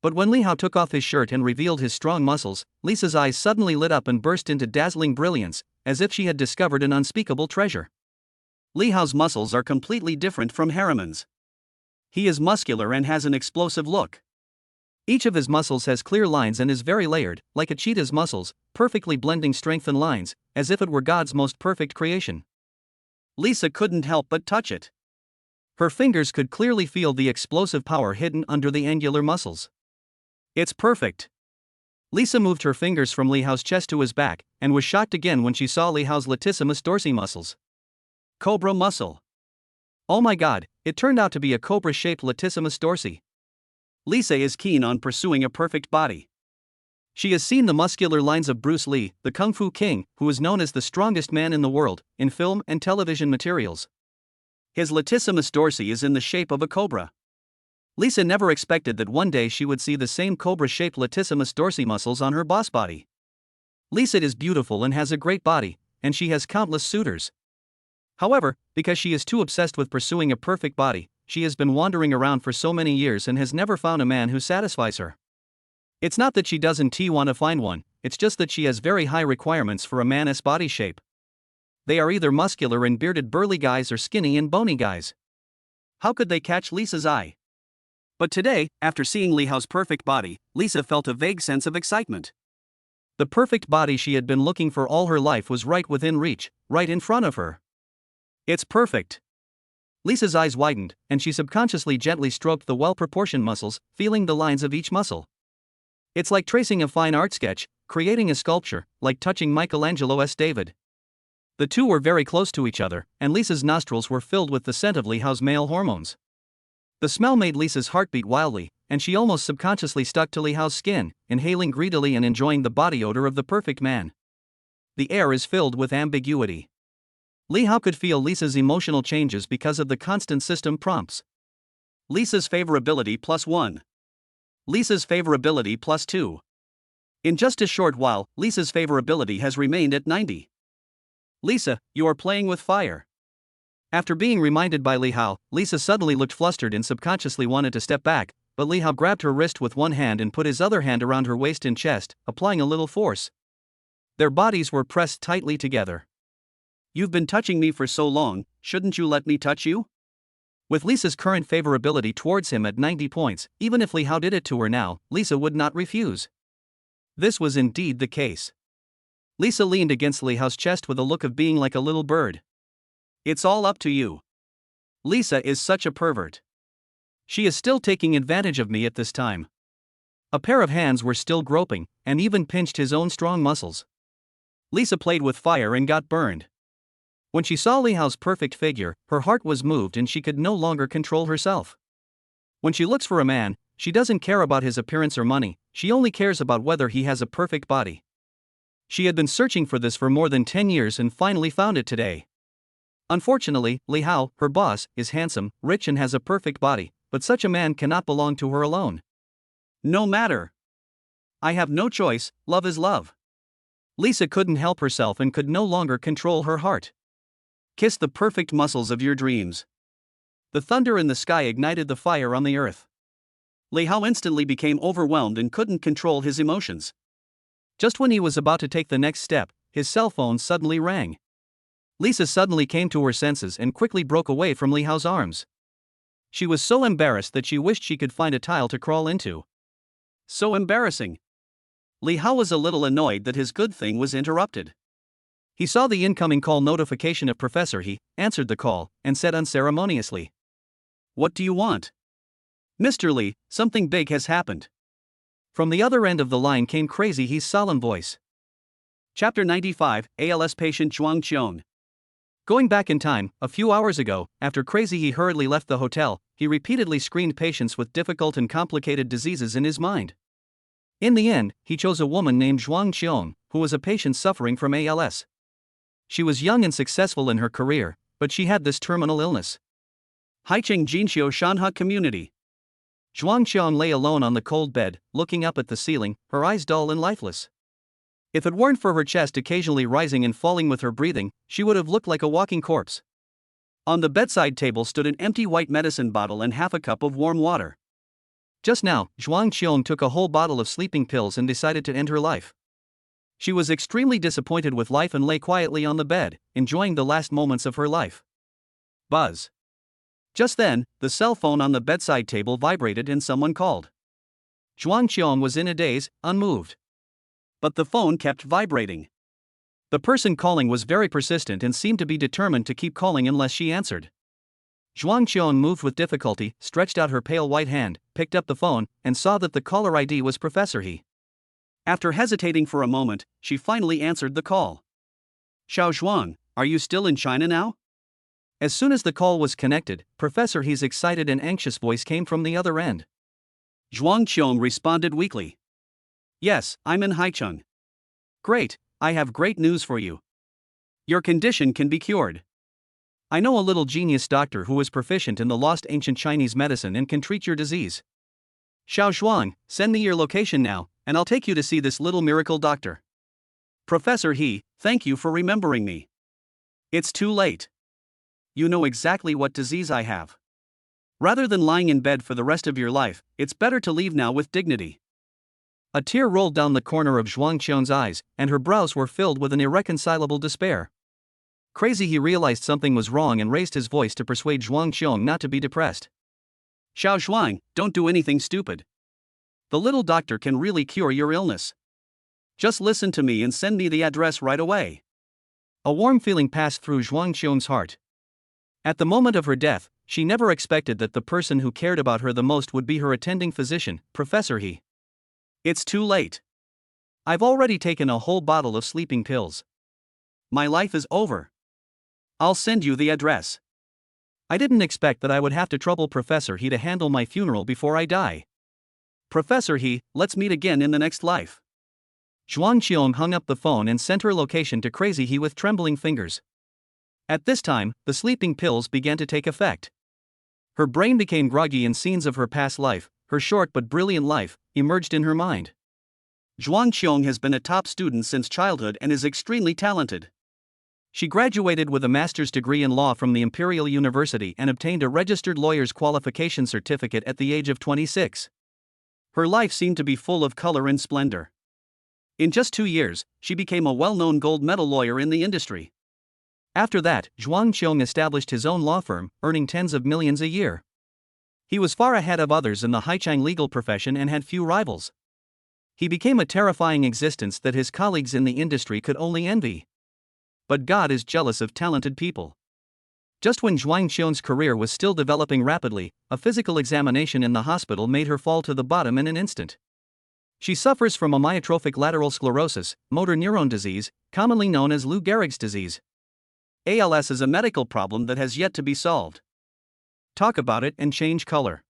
A: But when Li Hao took off his shirt and revealed his strong muscles, Lisa's eyes suddenly lit up and burst into dazzling brilliance, as if she had discovered an unspeakable treasure.
B: Li Hao's muscles are completely different from Harriman's. He is muscular and has an explosive look.
A: Each of his muscles has clear lines and is very layered, like a cheetah's muscles, perfectly blending strength and lines, as if it were God's most perfect creation.
B: Lisa couldn't help but touch it.
A: Her fingers could clearly feel the explosive power hidden under the angular muscles.
B: It's perfect.
A: Lisa moved her fingers from Li Hao's chest to his back, and was shocked again when she saw Li Hao's latissimus dorsi muscles.
B: Cobra muscle.
A: Oh my god, it turned out to be a cobra-shaped latissimus dorsi.
B: Lisa is keen on pursuing a perfect body.
A: She has seen the muscular lines of Bruce Lee, the Kung Fu King, who is known as the strongest man in the world, in film and television materials.
B: His latissimus dorsi is in the shape of a cobra.
A: Lisa never expected that one day she would see the same cobra-shaped latissimus dorsi muscles on her boss body. Lisa is beautiful and has a great body, and she has countless suitors. However, because she is too obsessed with pursuing a perfect body, she has been wandering around for so many years and has never found a man who satisfies her. It's not that she doesn't want to find one, it's just that she has very high requirements for a man's body shape. They are either muscular and bearded burly guys or skinny and bony guys.
B: How could they catch Lisa's eye? But today, after seeing Li Hao's perfect body, Lisa felt a vague sense of excitement.
A: The perfect body she had been looking for all her life was right within reach, right in front of her.
B: It's perfect.
A: Lisa's eyes widened, and she subconsciously gently stroked the well-proportioned muscles, feeling the lines of each muscle. It's like tracing a fine art sketch, creating a sculpture, like touching Michelangelo's David. The two were very close to each other, and Lisa's nostrils were filled with the scent of Li Hao's male hormones. The smell made Lisa's heart beat wildly, and she almost subconsciously stuck to Li Hao's skin, inhaling greedily and enjoying the body odor of the perfect man. The air is filled with ambiguity. Li Hao could feel Lisa's emotional changes because of the constant system prompts. Lisa's favorability +1. Lisa's favorability +2. In just a short while, Lisa's favorability has remained at 90. Lisa, you are playing with fire. After being reminded by Li Hao, Lisa suddenly looked flustered and subconsciously wanted to step back, but Li Hao grabbed her wrist with one hand and put his other hand around her waist and chest, applying a little force. Their bodies were pressed tightly together. You've been touching me for so long, shouldn't you let me touch you? With Lisa's current favorability towards him at 90 points, even if Li Hao did it to her now, Lisa would not refuse. This was indeed the case. Lisa leaned against Li Hao's chest with a look of being like a little bird. It's all up to you. Lisa is such a pervert. She is still taking advantage of me at this time. A pair of hands were still groping, and even pinched his own strong muscles. Lisa played with fire and got burned. When she saw Li Hao's perfect figure, her heart was moved and she could no longer control herself. When she looks for a man, she doesn't care about his appearance or money, she only cares about whether he has a perfect body. She had been searching for this for more than 10 years and finally found it today. Unfortunately, Li Hao, her boss, is handsome, rich and has a perfect body, but such a man cannot belong to her alone. No matter. I have no choice, love is love. Lisa couldn't help herself and could no longer control her heart. Kiss the perfect muscles of your dreams. The thunder in the sky ignited the fire on the earth. Li Hao instantly became overwhelmed and couldn't control his emotions. Just when he was about to take the next step, his cell phone suddenly rang. Lisa suddenly came to her senses and quickly broke away from Li Hao's arms. She was so embarrassed that she wished she could find a tile to crawl into. So embarrassing. Li Hao was a little annoyed that his good thing was interrupted. He saw the incoming call notification of Professor He, answered the call, and said unceremoniously, "What do you want?" "Mr. Li, something big has happened." From the other end of the line came Crazy He's solemn voice. Chapter 95, ALS patient Zhuang Qiong. Going back in time, a few hours ago, after Crazy He hurriedly left the hotel, he repeatedly screened patients with difficult and complicated diseases in his mind. In the end, he chose a woman named Zhuang Qiong, who was a patient suffering from ALS. She was young and successful in her career, but she had this terminal illness. Haicheng Jinxiu Shanha Community. Zhuang Qiong lay alone on the cold bed, looking up at the ceiling, her eyes dull and lifeless. If it weren't for her chest occasionally rising and falling with her breathing, she would have looked like a walking corpse. On the bedside table stood an empty white medicine bottle and half a cup of warm water. Just now, Zhuang Qiong took a whole bottle of sleeping pills and decided to end her life. She was extremely disappointed with life and lay quietly on the bed, enjoying the last moments of her life. Buzz. Just then, the cell phone on the bedside table vibrated and someone called. Zhuang Qiong was in a daze, unmoved. But the phone kept vibrating. The person calling was very persistent and seemed to be determined to keep calling unless she answered. Zhuang Qiong moved with difficulty, stretched out her pale white hand, picked up the phone, and saw that the caller ID was Professor He. After hesitating for a moment, she finally answered the call. "Xiao Zhuang, are you still in China now?" As soon as the call was connected, Professor He's excited and anxious voice came from the other end. Zhuang Qiong responded weakly. "Yes, I'm in Haicheng." "Great, I have great news for you. Your condition can be cured. I know a little genius doctor who is proficient in the lost ancient Chinese medicine and can treat your disease. Xiao Zhuang, send me your location now, and I'll take you to see this little miracle doctor." "Professor He, thank you for remembering me. It's too late. You know exactly what disease I have. Rather than lying in bed for the rest of your life, it's better to leave now with dignity." A tear rolled down the corner of Zhuang Qiong's eyes, and her brows were filled with an irreconcilable despair. Crazy He realized something was wrong and raised his voice to persuade Zhuang Qiong not to be depressed. "Xiao Zhuang, don't do anything stupid. The little doctor can really cure your illness. Just listen to me and send me the address right away." A warm feeling passed through Zhuang Qiong's heart. At the moment of her death, she never expected that the person who cared about her the most would be her attending physician, Professor He. "It's too late. I've already taken a whole bottle of sleeping pills. My life is over. I'll send you the address. I didn't expect that I would have to trouble Professor He to handle my funeral before I die. Professor He, let's meet again in the next life. Zhuang Qiong hung up the phone and sent her location to Crazy He with trembling fingers. At this time, the sleeping pills began to take effect. Her brain became groggy and scenes of her past life, her short but brilliant life, emerged in her mind. Zhuang Qiong has been a top student since childhood and is extremely talented. She graduated with a master's degree in law from the Imperial University and obtained a registered lawyer's qualification certificate at the age of 26. Her life seemed to be full of color and splendor. In just 2 years, she became a well-known gold medal lawyer in the industry. After that, Zhuang Qiong established his own law firm, earning tens of millions a year. He was far ahead of others in the Haichang legal profession and had few rivals. He became a terrifying existence that his colleagues in the industry could only envy. But God is jealous of talented people. Just when Zhuang Qiong's career was still developing rapidly, a physical examination in the hospital made her fall to the bottom in an instant. She suffers from amyotrophic lateral sclerosis, motor neuron disease, commonly known as Lou Gehrig's disease. ALS is a medical problem that has yet to be solved. Talk about it and change color.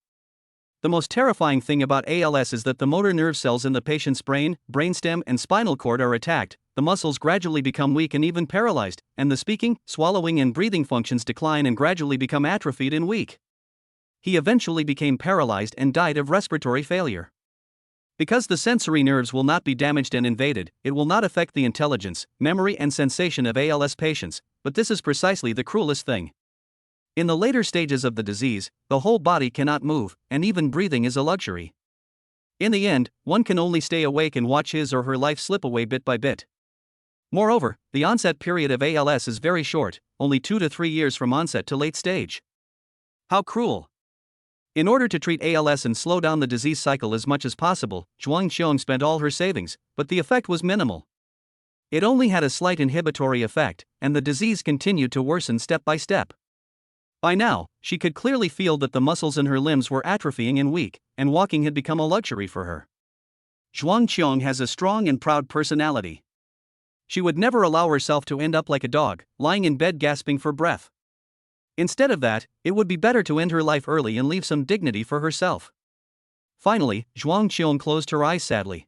A: The most terrifying thing about ALS is that the motor nerve cells in the patient's brain, brainstem, and spinal cord are attacked, the muscles gradually become weak and even paralyzed, and the speaking, swallowing, and breathing functions decline and gradually become atrophied and weak. He eventually became paralyzed and died of respiratory failure. Because the sensory nerves will not be damaged and invaded, it will not affect the intelligence, memory, and sensation of ALS patients, but this is precisely the cruelest thing. In the later stages of the disease, the whole body cannot move, and even breathing is a luxury. In the end, one can only stay awake and watch his or her life slip away bit by bit. Moreover, the onset period of ALS is very short, only 2 to 3 years from onset to late stage. How cruel! In order to treat ALS and slow down the disease cycle as much as possible, Zhuang Qiong spent all her savings, but the effect was minimal. It only had a slight inhibitory effect, and the disease continued to worsen step by step. By now, she could clearly feel that the muscles in her limbs were atrophying and weak, and walking had become a luxury for her. Zhuang Qiong has a strong and proud personality. She would never allow herself to end up like a dog, lying in bed gasping for breath. Instead of that, it would be better to end her life early and leave some dignity for herself. Finally, Zhuang Qiong closed her eyes sadly.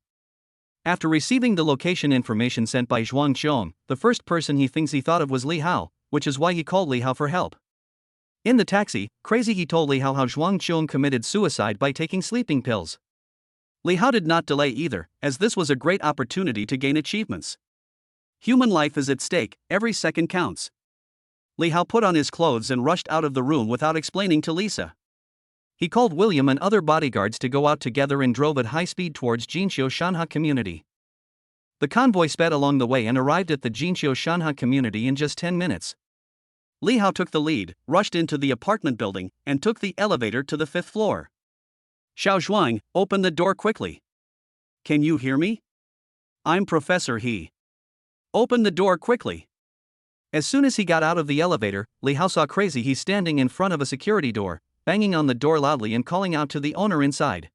A: After receiving the location information sent by Zhuang Qiong, the first person he thinks he thought of was Li Hao, which is why he called Li Hao for help. In the taxi, Crazy He told Li Hao how Zhuang Qiong committed suicide by taking sleeping pills. Li Hao did not delay either, as this was a great opportunity to gain achievements. Human life is at stake, every second counts. Li Hao put on his clothes and rushed out of the room without explaining to Lisa. He called William and other bodyguards to go out together and drove at high speed towards Jinqiu Shanha community. The convoy sped along the way and arrived at the Jinqiu Shanha community in just 10 minutes. Li Hao took the lead, rushed into the apartment building, and took the elevator to the 5th floor. Xiao Zhuang, open the door quickly. Can you hear me? I'm Professor He. Open the door quickly. As soon as he got out of the elevator, Li Hao saw Crazy He standing in front of a security door, banging on the door loudly and calling out to the owner inside.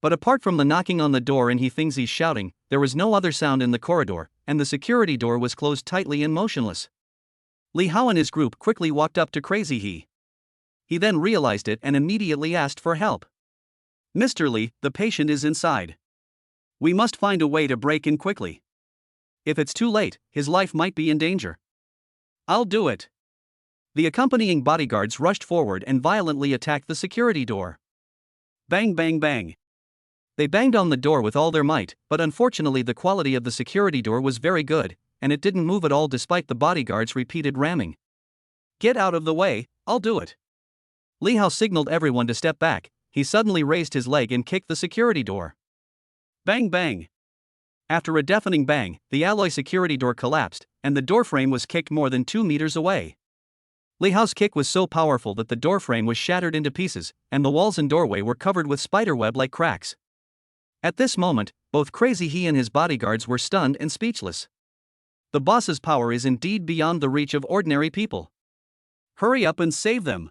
A: But apart from the knocking on the door and he thinks he's shouting, there was no other sound in the corridor, and the security door was closed tightly and motionless. Li Hao and his group quickly walked up to Crazy He. He then realized it and immediately asked for help. Mr. Li, the patient is inside. We must find a way to break in quickly. If it's too late, his life might be in danger. I'll do it. The accompanying bodyguards rushed forward and violently attacked the security door. Bang bang bang. They banged on the door with all their might, but unfortunately the quality of the security door was very good, and it didn't move at all despite the bodyguards' repeated ramming. Get out of the way, I'll do it. Li Hao signaled everyone to step back. He suddenly raised his leg and kicked the security door. Bang bang. After a deafening bang, the alloy security door collapsed, and the doorframe was kicked more than 2 meters away. Li Hao's kick was so powerful that the doorframe was shattered into pieces, and the walls and doorway were covered with spiderweb-like cracks. At this moment, both Crazy He and his bodyguards were stunned and speechless. The boss's power is indeed beyond the reach of ordinary people. Hurry up and save them.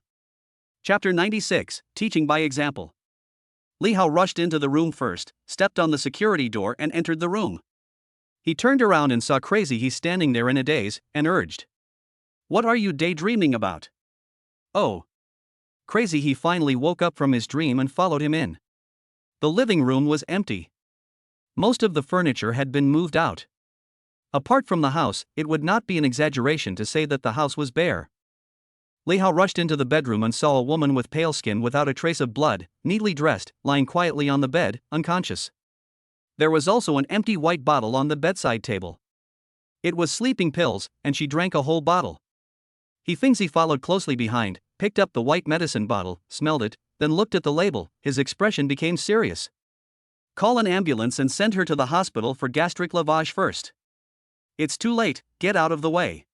A: Chapter 96, Teaching by Example. Li Hao rushed into the room first, stepped on the security door and entered the room. He turned around and saw Crazy He standing there in a daze, and urged. What are you daydreaming about?
B: Oh. Crazy he finally woke up from his dream and followed him in. The living room was empty. Most of the furniture had been moved out. Apart from the house, it would not be an exaggeration to say that the house was bare. Li Hao rushed into the bedroom and saw a woman with pale skin without a trace of blood, neatly dressed, lying quietly on the bed, unconscious. There was also an empty white bottle on the bedside table. It was sleeping pills, and she drank a whole bottle. He followed closely behind, picked up the white medicine bottle, smelled it, then looked at the label. His expression became serious. Call an ambulance and send her to the hospital for gastric lavage first. It's too late, get out of the way.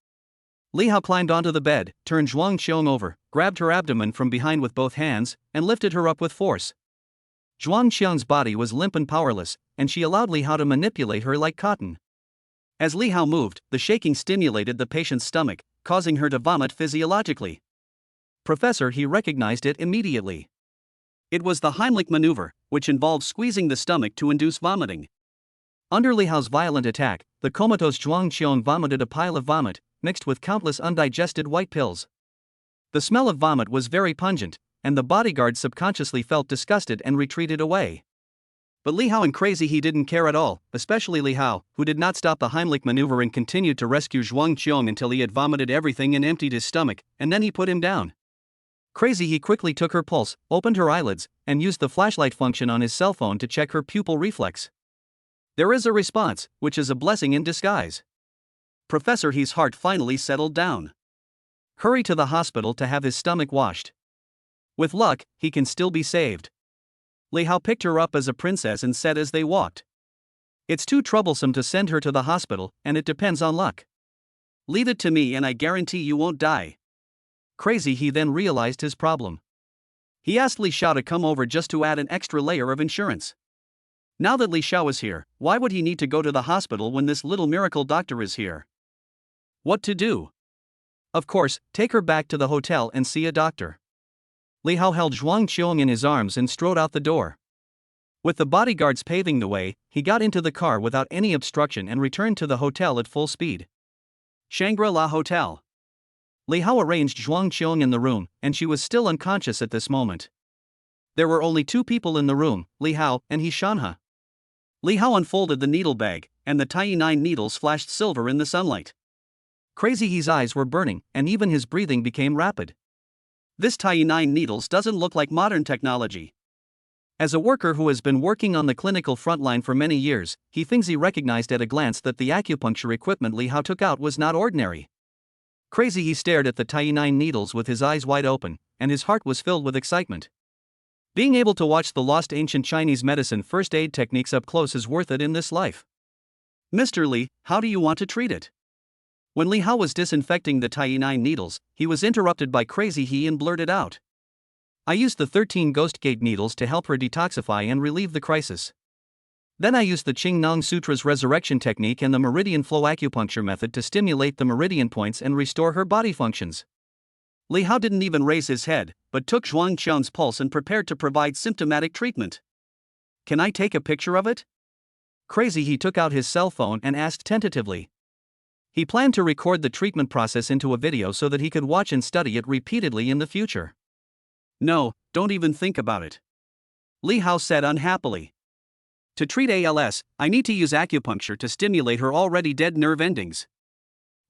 B: Li Hao climbed onto the bed, turned Zhuang Qiong over, grabbed her abdomen from behind with both hands, and lifted her up with force. Zhuang Qiong's body was limp and powerless, and she allowed Li Hao to manipulate her like cotton. As Li Hao moved, the shaking stimulated the patient's stomach, causing her to vomit physiologically. Professor He recognized it immediately. It was the Heimlich maneuver, which involved squeezing the stomach to induce vomiting. Under Li Hao's violent attack, the comatose Zhuang Qiong vomited a pile of vomit, mixed with countless undigested white pills. The smell of vomit was very pungent, and the bodyguard subconsciously felt disgusted and retreated away. But Li Hao and Crazy He didn't care at all, especially Li Hao, who did not stop the Heimlich maneuver and continued to rescue Zhuang Qiong until he had vomited everything and emptied his stomach, and then he put him down. Crazy He quickly took her pulse, opened her eyelids, and used the flashlight function on his cell phone to check her pupil reflex. There is a response, which is a blessing in disguise. Professor He's heart finally settled down. Hurry to the hospital to have his stomach washed. With luck, he can still be saved. Li Hao picked her up as a princess and said as they walked. It's too troublesome to send her to the hospital, and it depends on luck. Leave it to me and I guarantee you won't die. Crazy He then realized his problem. He asked Li Xiao to come over just to add an extra layer of insurance. Now that Li Xiao is here, why would he need to go to the hospital when this little miracle doctor is here? What to do? Of course, take her back to the hotel and see a doctor. Li Hao held Zhuang Qiong in his arms and strode out the door. With the bodyguards paving the way, he got into the car without any obstruction and returned to the hotel at full speed. Shangri-La Hotel. Li Hao arranged Zhuang Qiong in the room, and she was still unconscious at this moment. There were only two people in the room, Li Hao and He Shanhe. Li Hao unfolded the needle bag, and the tiny 9 needles flashed silver in the sunlight. Crazy He's eyes were burning, and even his breathing became rapid. This tiny 9 needles doesn't look like modern technology. As a worker who has been working on the clinical frontline for many years, he recognized at a glance that the acupuncture equipment Li Hao took out was not ordinary. Crazy He stared at the tiny 9 needles with his eyes wide open, and his heart was filled with excitement. Being able to watch the lost ancient Chinese medicine first aid techniques up close is worth it in this life. Mr. Li, how do you want to treat it? When Li Hao was disinfecting the tiny 9 needles, he was interrupted by Crazy He and blurted out. I used the 13 Ghost Gate needles to help her detoxify and relieve the crisis. Then I used the Qing Nong Sutra's resurrection technique and the meridian flow acupuncture method to stimulate the meridian points and restore her body functions. Li Hao didn't even raise his head, but took Zhuang Qiong's pulse and prepared to provide symptomatic treatment. Can I take a picture of it? Crazy He took out his cell phone and asked tentatively. He planned to record the treatment process into a video so that he could watch and study it repeatedly in the future. No, don't even think about it. Li Hao said unhappily. To treat ALS, I need to use acupuncture to stimulate her already dead nerve endings.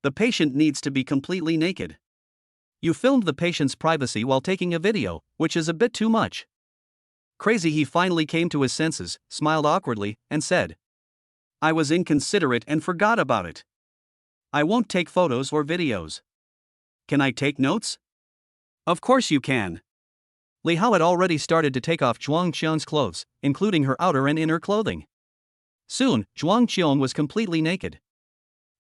B: The patient needs to be completely naked. You filmed the patient's privacy while taking a video, which is a bit too much. Crazy He finally came to his senses, smiled awkwardly, and said. I was inconsiderate and forgot about it. I won't take photos or videos. Can I take notes? Of course you can. Li Hao had already started to take off Zhuang Qiong's clothes, including her outer and inner clothing. Soon, Zhuang Qiong was completely naked.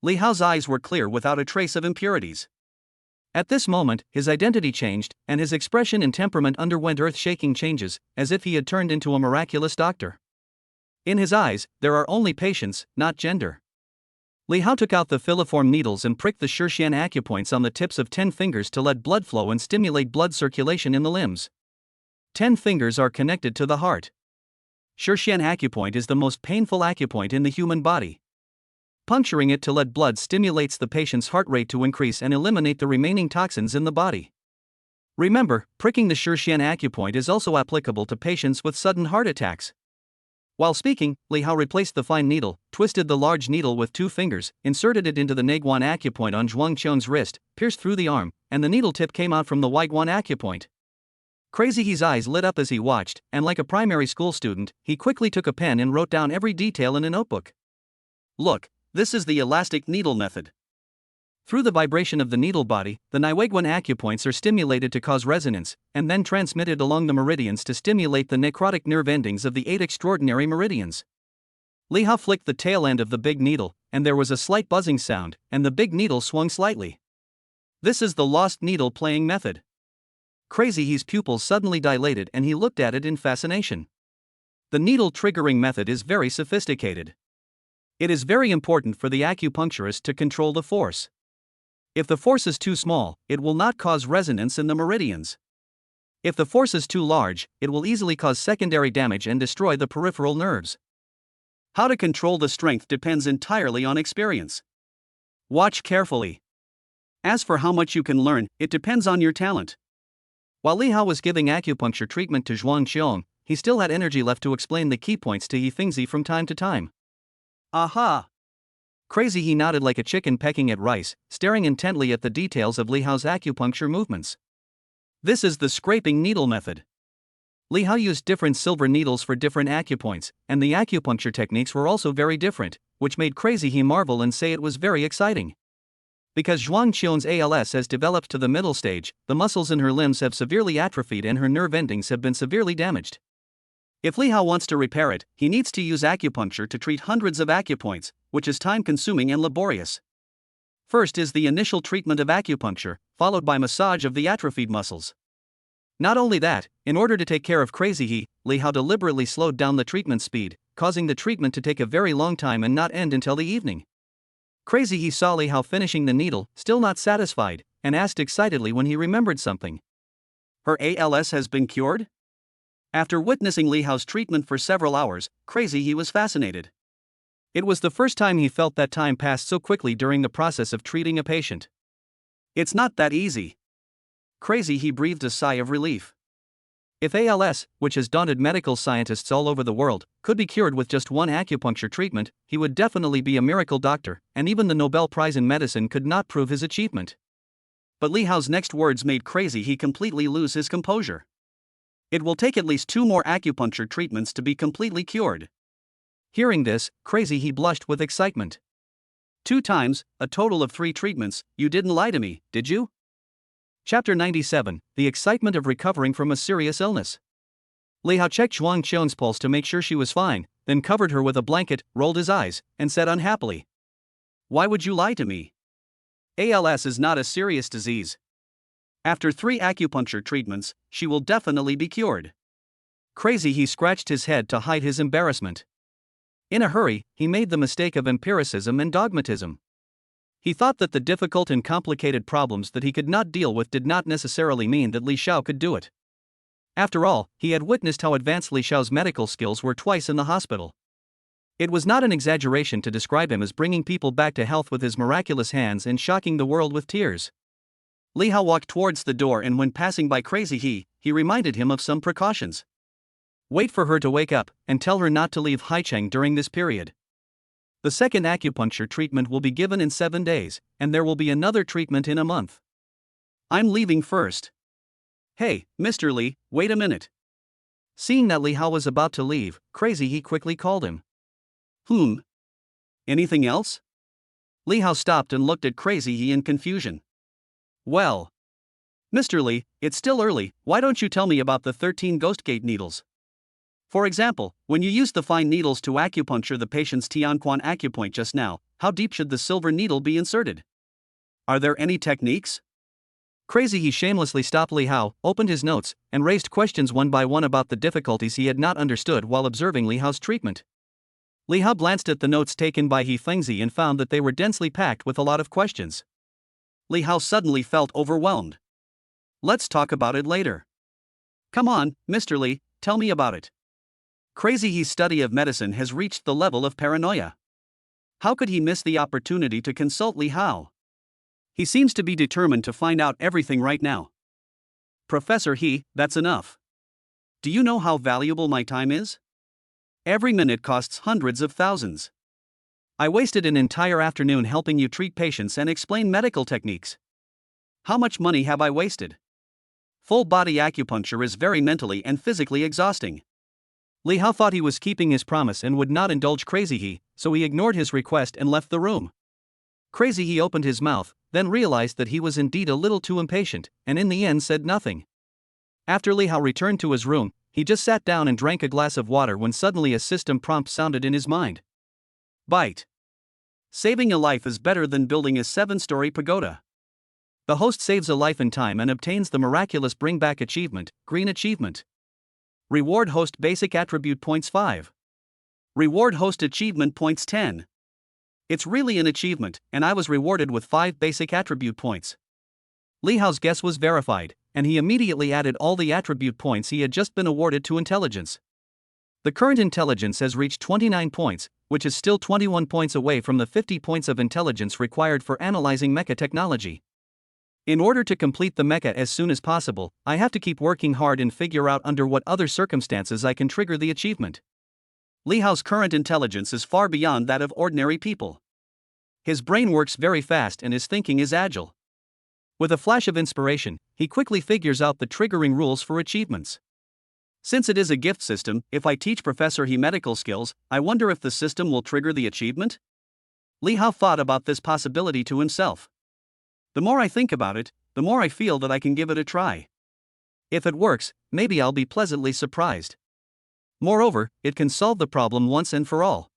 B: Li Hao's eyes were clear without a trace of impurities. At this moment, his identity changed, and his expression and temperament underwent earth-shaking changes, as if he had turned into a miraculous doctor. In his eyes, there are only patients, not gender. Li Hao took out the filiform needles and pricked the Shirshan acupoints on the tips of 10 fingers to let blood flow and stimulate blood circulation in the limbs. 10 fingers are connected to the heart. Shirshan acupoint is the most painful acupoint in the human body. Puncturing it to let blood stimulates the patient's heart rate to increase and eliminate the remaining toxins in the body.
A: Remember, pricking the Shirshan acupoint is also applicable to patients with sudden heart attacks. While speaking, Li Hao replaced the fine needle, twisted the large needle with 2 fingers, inserted it into the Neiguan acupoint on Zhuang Qian's wrist, pierced through the arm, and the needle tip came out from the Weiguan acupoint. Crazy He's eyes lit up as he watched, and like a primary school student, he quickly took a pen and wrote down every detail in a notebook.
B: Look, this is the elastic needle method.
A: Through the vibration of the needle body, the Naiweiguan acupoints are stimulated to cause resonance, and then transmitted along the meridians to stimulate the necrotic nerve endings of the 8 extraordinary meridians. Li Hao flicked the tail end of the big needle, and there was a slight buzzing sound, and the big needle swung slightly.
B: This is the lost needle playing method.
A: Crazy He's pupils suddenly dilated and he looked at it in fascination. The needle triggering method is very sophisticated. It is very important for the acupuncturist to control the force. If the force is too small, it will not cause resonance in the meridians. If the force is too large, it will easily cause secondary damage and destroy the peripheral nerves.
B: How to control the strength depends entirely on experience. Watch carefully. As for how much you can learn, it depends on your talent.
A: While Li Hao was giving acupuncture treatment to Zhuang Qiong, he still had energy left to explain the key points to Yi Fengzi from time to time.
B: Aha!
A: Crazy He nodded like a chicken pecking at rice, staring intently at the details of Li Hao's acupuncture movements.
B: This is the scraping needle method.
A: Li Hao used different silver needles for different acupoints, and the acupuncture techniques were also very different, which made Crazy He marvel and say it was very exciting. Because Zhuang Qiong's ALS has developed to the middle stage, the muscles in her limbs have severely atrophied and her nerve endings have been severely damaged.
B: If Li Hao wants to repair it, he needs to use acupuncture to treat hundreds of acupoints, which is time-consuming and laborious. First is the initial treatment of acupuncture, followed by massage of the atrophied muscles.
A: Not only that, in order to take care of Crazy He, Li Hao deliberately slowed down the treatment speed, causing the treatment to take a very long time and not end until the evening. Crazy He saw Li Hao finishing the needle, still not satisfied, and asked excitedly when he remembered something.
B: Her ALS has been cured? After witnessing Li Hao's treatment for several hours, Crazy He was fascinated.
A: It was the first time he felt that time passed so quickly during the process of treating a patient.
B: It's not that easy. Crazy He breathed a sigh of relief.
A: If ALS, which has daunted medical scientists all over the world, could be cured with just one acupuncture treatment, he would definitely be a miracle doctor, and even the Nobel Prize in Medicine could not prove his achievement.
B: But Li Hao's next words made Crazy He completely lose his composure. It will take at least 2 more acupuncture treatments to be completely cured.
A: Hearing this, Crazy He blushed with excitement.
B: 2 times, a total of 3 treatments, you didn't lie to me, did you?
A: Chapter 97, The Excitement of Recovering from a Serious Illness. Li Hao checked Zhuang Qiong's pulse to make sure she was fine, then covered her with a blanket, rolled his eyes, and said unhappily,
B: "Why would you lie to me? ALS is not a serious disease. After 3 acupuncture treatments, she will definitely be cured."
A: Crazy He scratched his head to hide his embarrassment. In a hurry, he made the mistake of empiricism and dogmatism. He thought that the difficult and complicated problems that he could not deal with did not necessarily mean that Li Xiao could do it. After all, he had witnessed how advanced Li Xiao's medical skills were twice in the hospital. It was not an exaggeration to describe him as bringing people back to health with his miraculous hands and shocking the world with tears.
B: Li Hao walked towards the door, and when passing by Crazy he reminded him of some precautions.
A: Wait for her to wake up, and tell her not to leave Haicheng during this period. The second acupuncture treatment will be given in 7 days, and there will be another treatment in a month.
B: I'm leaving first. Hey, Mr. Li, wait a minute.
A: Seeing that Li Hao was about to leave, Crazy He quickly called him.
B: Anything else?
A: Li Hao stopped and looked at Crazy He in confusion.
B: Well, Mr. Li, it's still early, why don't you tell me about the 13 Ghost Gate needles? For example, when you used the fine needles to acupuncture the patient's Tianquan acupoint just now, how deep should the silver needle be inserted? Are there any techniques?
A: Crazy He shamelessly stopped Li Hao, opened his notes, and raised questions one by one about the difficulties he had not understood while observing Li Hao's treatment. Li Hao glanced at the notes taken by Yi Fengzi and found that they were densely packed with a lot of questions.
B: Li Hao suddenly felt overwhelmed. Let's talk about it later. Come on, Mr. Li, tell me about it. Crazy He's study of medicine has reached the level of paranoia. How could he miss the opportunity to consult Li Hao? He seems to be determined to find out everything right now. Professor He, that's enough. Do you know how valuable my time is? Every minute costs hundreds of thousands. I wasted an entire afternoon helping you treat patients and explain medical techniques. How much money have I wasted? Full body acupuncture is very mentally and physically exhausting.
A: Li Hao thought he was keeping his promise and would not indulge Crazy He, so he ignored his request and left the room. Crazy He opened his mouth, then realized that he was indeed a little too impatient, and in the end said nothing. After Li Hao returned to his room, he just sat down and drank a glass of water when suddenly a system prompt sounded in his mind.
B: Bite. Saving a life is better than building a 7-story pagoda.
A: The host saves a life and time and obtains the miraculous Bring Back achievement, Green Achievement.
B: Reward host basic attribute points 5. Reward host achievement points 10. It's really an achievement, and I was rewarded with 5 basic attribute points.
A: Li Hao's guess was verified, and he immediately added all the attribute points he had just been awarded to intelligence. The current intelligence has reached 29 points, which is still 21 points away from the 50 points of intelligence required for analyzing mecha technology. In order to complete the mecha as soon as possible, I have to keep working hard and figure out under what other circumstances I can trigger the achievement.
B: Li Hao's current intelligence is far beyond that of ordinary people.
A: His brain works very fast and his thinking is agile. With a flash of inspiration, he quickly figures out the triggering rules for achievements.
B: Since it is a gift system, if I teach Professor He medical skills, I wonder if the system will trigger the achievement? Li Hao thought about this possibility to himself. The more I think about it, the more I feel that I can give it a try.
A: If it works, maybe I'll be pleasantly surprised. Moreover, it can solve the problem once and for all.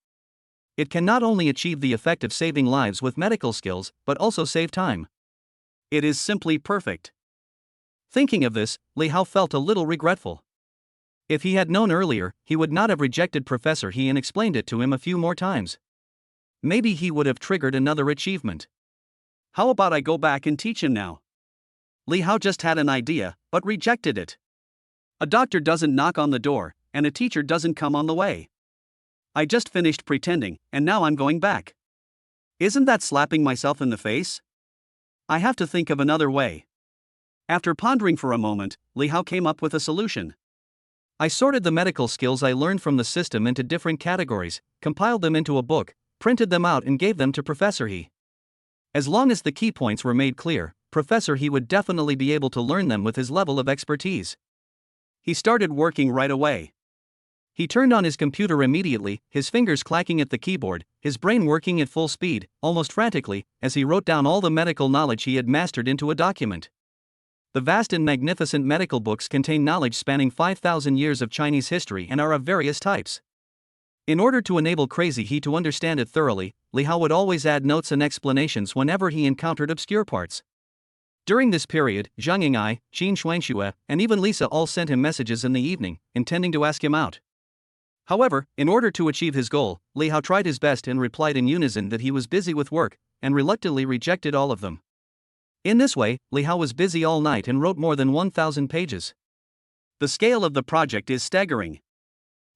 A: It can not only achieve the effect of saving lives with medical skills, but also save time.
B: It is simply perfect.
A: Thinking of this, Li Hao felt a little regretful. If he had known earlier, he would not have rejected Professor He and explained it to him a few more times. Maybe he would have triggered another achievement.
B: How about I go back and teach him now? Li Hao just had an idea, but rejected it. A doctor doesn't knock on the door, and a teacher doesn't come on the way. I just finished pretending, and now I'm going back. Isn't that slapping myself in the face? I have to think of another way. After pondering for a moment, Li Hao came up with a solution.
A: I sorted the medical skills I learned from the system into different categories, compiled them into a book, printed them out and gave them to Professor He. As long as the key points were made clear, Professor He would definitely be able to learn them with his level of expertise.
B: He started working right away.
A: He turned on his computer immediately, his fingers clacking at the keyboard, his brain working at full speed, almost frantically, as he wrote down all the medical knowledge he had mastered into a document. The vast and magnificent medical books contain knowledge spanning 5,000 years of Chinese history and are of various types. In order to enable Crazy He to understand it thoroughly, Li Hao would always add notes and explanations whenever he encountered obscure parts. During this period, Zhang Ying'ai, Qin Xuanxue, and even Lisa all sent him messages in the evening, intending to ask him out. However, in order to achieve his goal, Li Hao tried his best and replied in unison that he was busy with work, and reluctantly rejected all of them. In this way, Li Hao was busy all night and wrote more than 1,000 pages.
B: The scale of the project is staggering.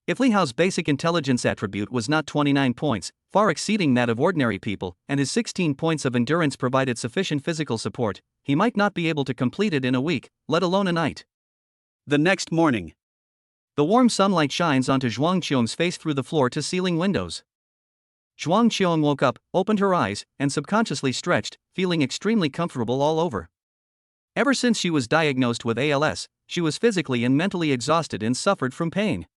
A: If Li Hao's basic intelligence attribute was not 29 points, far exceeding that of ordinary people, and his 16 points of endurance provided sufficient physical support, he might not be able to complete it in a week, let alone a night.
B: The next morning,
A: the warm sunlight shines onto Zhuang Qiong's face through the floor-to-ceiling windows. Zhuang Qiong woke up, opened her eyes, and subconsciously stretched, feeling extremely comfortable all over. Ever since she was diagnosed with ALS, she was physically and mentally exhausted and suffered from pain.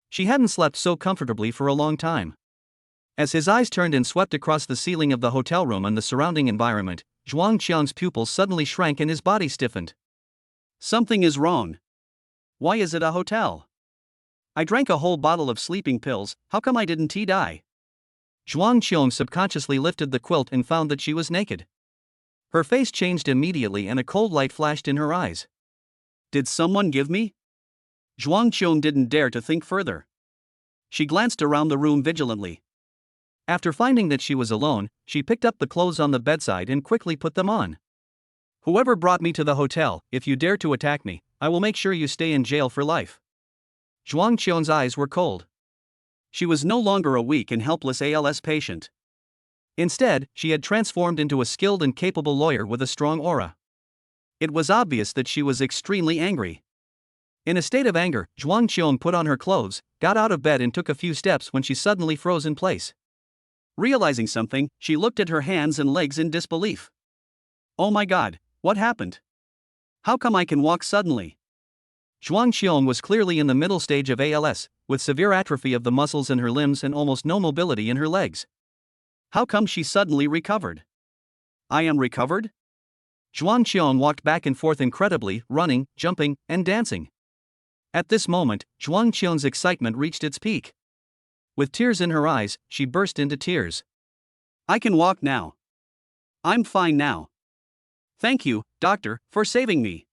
A: She hadn't slept so comfortably for a long time. As his eyes turned and swept across the ceiling of the hotel room and the surrounding environment, Zhuang Qiong's pupils suddenly shrank and his body stiffened.
B: Something is wrong. Why is it a hotel? I drank a whole bottle of sleeping pills, how come I didn't die?
A: Zhuang Qiong subconsciously lifted the quilt and found that she was naked. Her face changed immediately and a cold light flashed in her eyes.
B: Did someone give me? Zhuang Qiong didn't dare to think further. She glanced around the room vigilantly.
A: After finding that she was alone, she picked up the clothes on the bedside and quickly put them on. Whoever brought me to the hotel, if you dare to attack me, I will make sure you stay in jail for life. Zhuang Qiong's eyes were cold.
B: She was no longer a weak and helpless ALS patient.
A: Instead, she had transformed into a skilled and capable lawyer with a strong aura. It was obvious that she was extremely angry. In a state of anger, Zhuang Qiong put on her clothes, got out of bed and took a few steps when she suddenly froze in place. Realizing something, she looked at her hands and legs in disbelief. Oh my god, what happened? How come I can walk suddenly? Zhuang Qiong was clearly in the middle stage of ALS, with severe atrophy of the muscles in her limbs and almost no mobility in her legs. How come she suddenly recovered? I am recovered? Zhuang Qiong walked back and forth incredibly, running, jumping, and dancing. At this moment, Zhuang Qiong's excitement reached its peak. With tears in her eyes, she burst into tears. I can walk now. I'm fine now. Thank you, doctor, for saving me.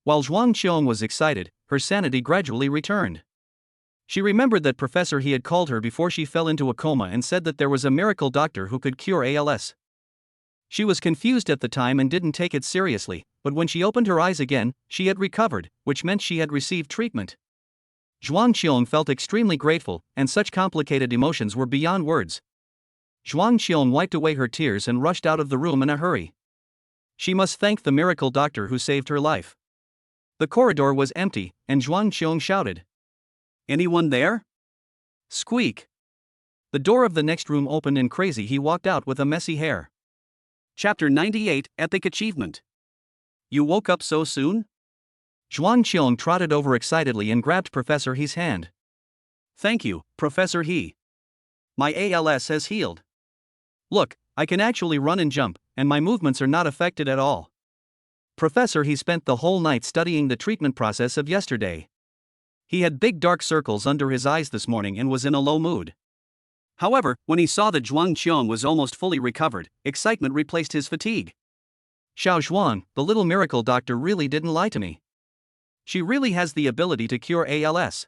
A: While Zhuang Qiong was excited, her sanity gradually returned. She remembered that Professor He had called her before she fell into a coma and said that there was a miracle doctor who could cure ALS. She was confused at the time and didn't take it seriously, but when she opened her eyes again, she had recovered, which meant she had received treatment. Zhuang Qiong felt extremely grateful, and such complicated emotions were beyond words. Zhuang Qiong wiped away her tears and rushed out of the room in a hurry. She must thank the miracle doctor who saved her life. The corridor was empty, and Zhuang Qiong shouted, "Anyone there?" Squeak! The door of the next room opened and Crazy He walked out with a messy hair. Chapter 98, Epic Achievement. You woke up so soon? Zhuang Qiong trotted over excitedly and grabbed Professor He's hand. Thank you, Professor He. My ALS has healed. Look, I can actually run and jump, and my movements are not affected at all. Professor He spent the whole night studying the treatment process of yesterday. He had big dark circles under his eyes this morning and was in a low mood. However, when he saw that Zhuang Qiong was almost fully recovered, excitement replaced his fatigue. Xiao Zhuang, the little miracle doctor, really didn't lie to me. She really has the ability to cure ALS.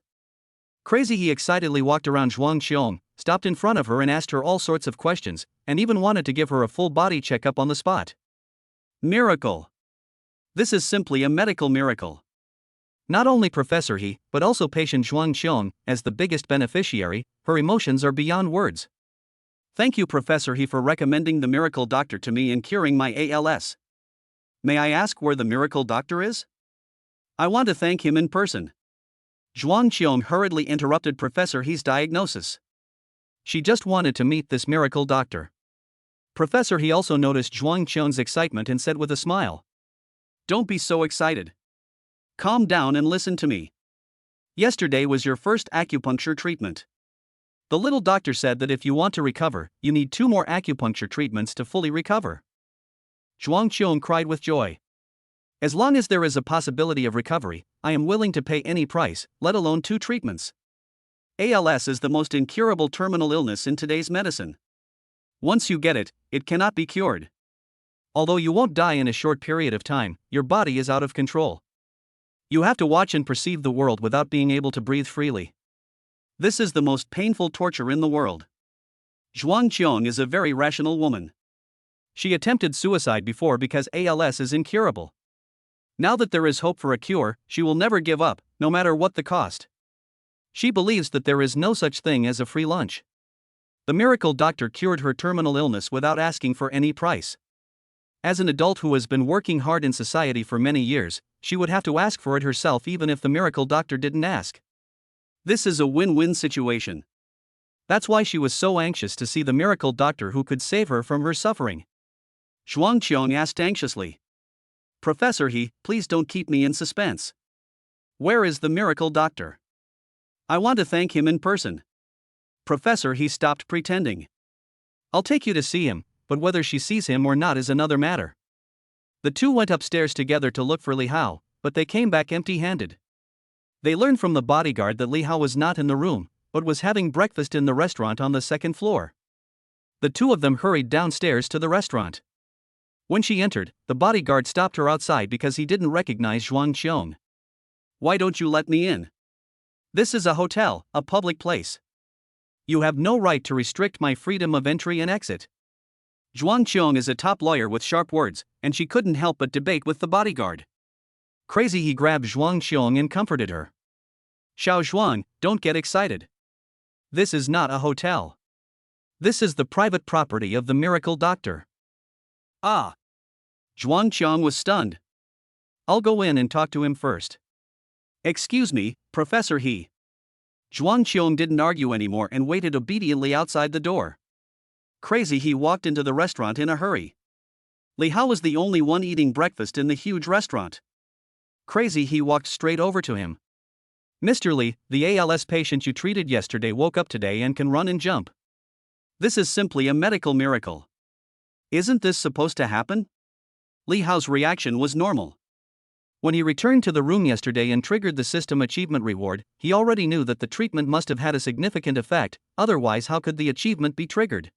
A: Crazy He excitedly walked around Zhuang Qiong, stopped in front of her and asked her all sorts of questions, and even wanted to give her a full body checkup on the spot. Miracle! This is simply a medical miracle. Not only Professor He, but also patient Zhuang Qiong, as the biggest beneficiary, her emotions are beyond words. Thank you, Professor He, for recommending the miracle doctor to me and curing my ALS. May I ask where the miracle doctor is? I want to thank him in person. Zhuang Qiong hurriedly interrupted Professor He's diagnosis. She just wanted to meet this miracle doctor. Professor He also noticed Zhuang Qiong's excitement and said with a smile, "Don't be so excited. Calm down and listen to me. Yesterday was your first acupuncture treatment. The little doctor said that if you want to recover, you need 2 more acupuncture treatments to fully recover." Zhuang Qiong cried with joy. As long as there is a possibility of recovery, I am willing to pay any price, let alone 2 treatments. ALS is the most incurable terminal illness in today's medicine. Once you get it, it cannot be cured. Although you won't die in a short period of time, your body is out of control. You have to watch and perceive the world without being able to breathe freely. This is the most painful torture in the world. Zhuang Qiong is a very rational woman. She attempted suicide before because ALS is incurable. Now that there is hope for a cure, she will never give up, no matter what the cost. She believes that there is no such thing as a free lunch. The miracle doctor cured her terminal illness without asking for any price. As an adult who has been working hard in society for many years, she would have to ask for it herself even if the miracle doctor didn't ask. This is a win-win situation. That's why she was so anxious to see the miracle doctor who could save her from her suffering. Zhuang Qiong asked anxiously, "Professor He, please don't keep me in suspense. Where is the miracle doctor? I want to thank him in person." Professor He stopped pretending. "I'll take you to see him, but whether she sees him or not is another matter." The two went upstairs together to look for Li Hao, but they came back empty-handed. They learned from the bodyguard that Li Hao was not in the room, but was having breakfast in the restaurant on the 2nd floor. The two of them hurried downstairs to the restaurant. When she entered, the bodyguard stopped her outside because he didn't recognize Zhuang Qiong. "Why don't you let me in? This is a hotel, a public place. You have no right to restrict my freedom of entry and exit." Zhuang Qiong is a top lawyer with sharp words, and she couldn't help but debate with the bodyguard. Crazy He grabbed Zhuang Qiong and comforted her. "Xiao Zhuang, don't get excited. This is not a hotel. This is the private property of the miracle doctor." Ah! Zhuang Qiong was stunned. I'll go in and talk to him first. Excuse me, Professor He. Zhuang Qiong didn't argue anymore and waited obediently outside the door. Crazy He walked into the restaurant in a hurry. Li Hao was the only one eating breakfast in the huge restaurant. Crazy He walked straight over to him. Mr. Li, the ALS patient you treated yesterday woke up today and can run and jump. This is simply a medical miracle. Isn't this supposed to happen? Li Hao's reaction was normal. When he returned to the room yesterday and triggered the system achievement reward, he already knew that the treatment must have had a significant effect, otherwise how could the achievement be triggered?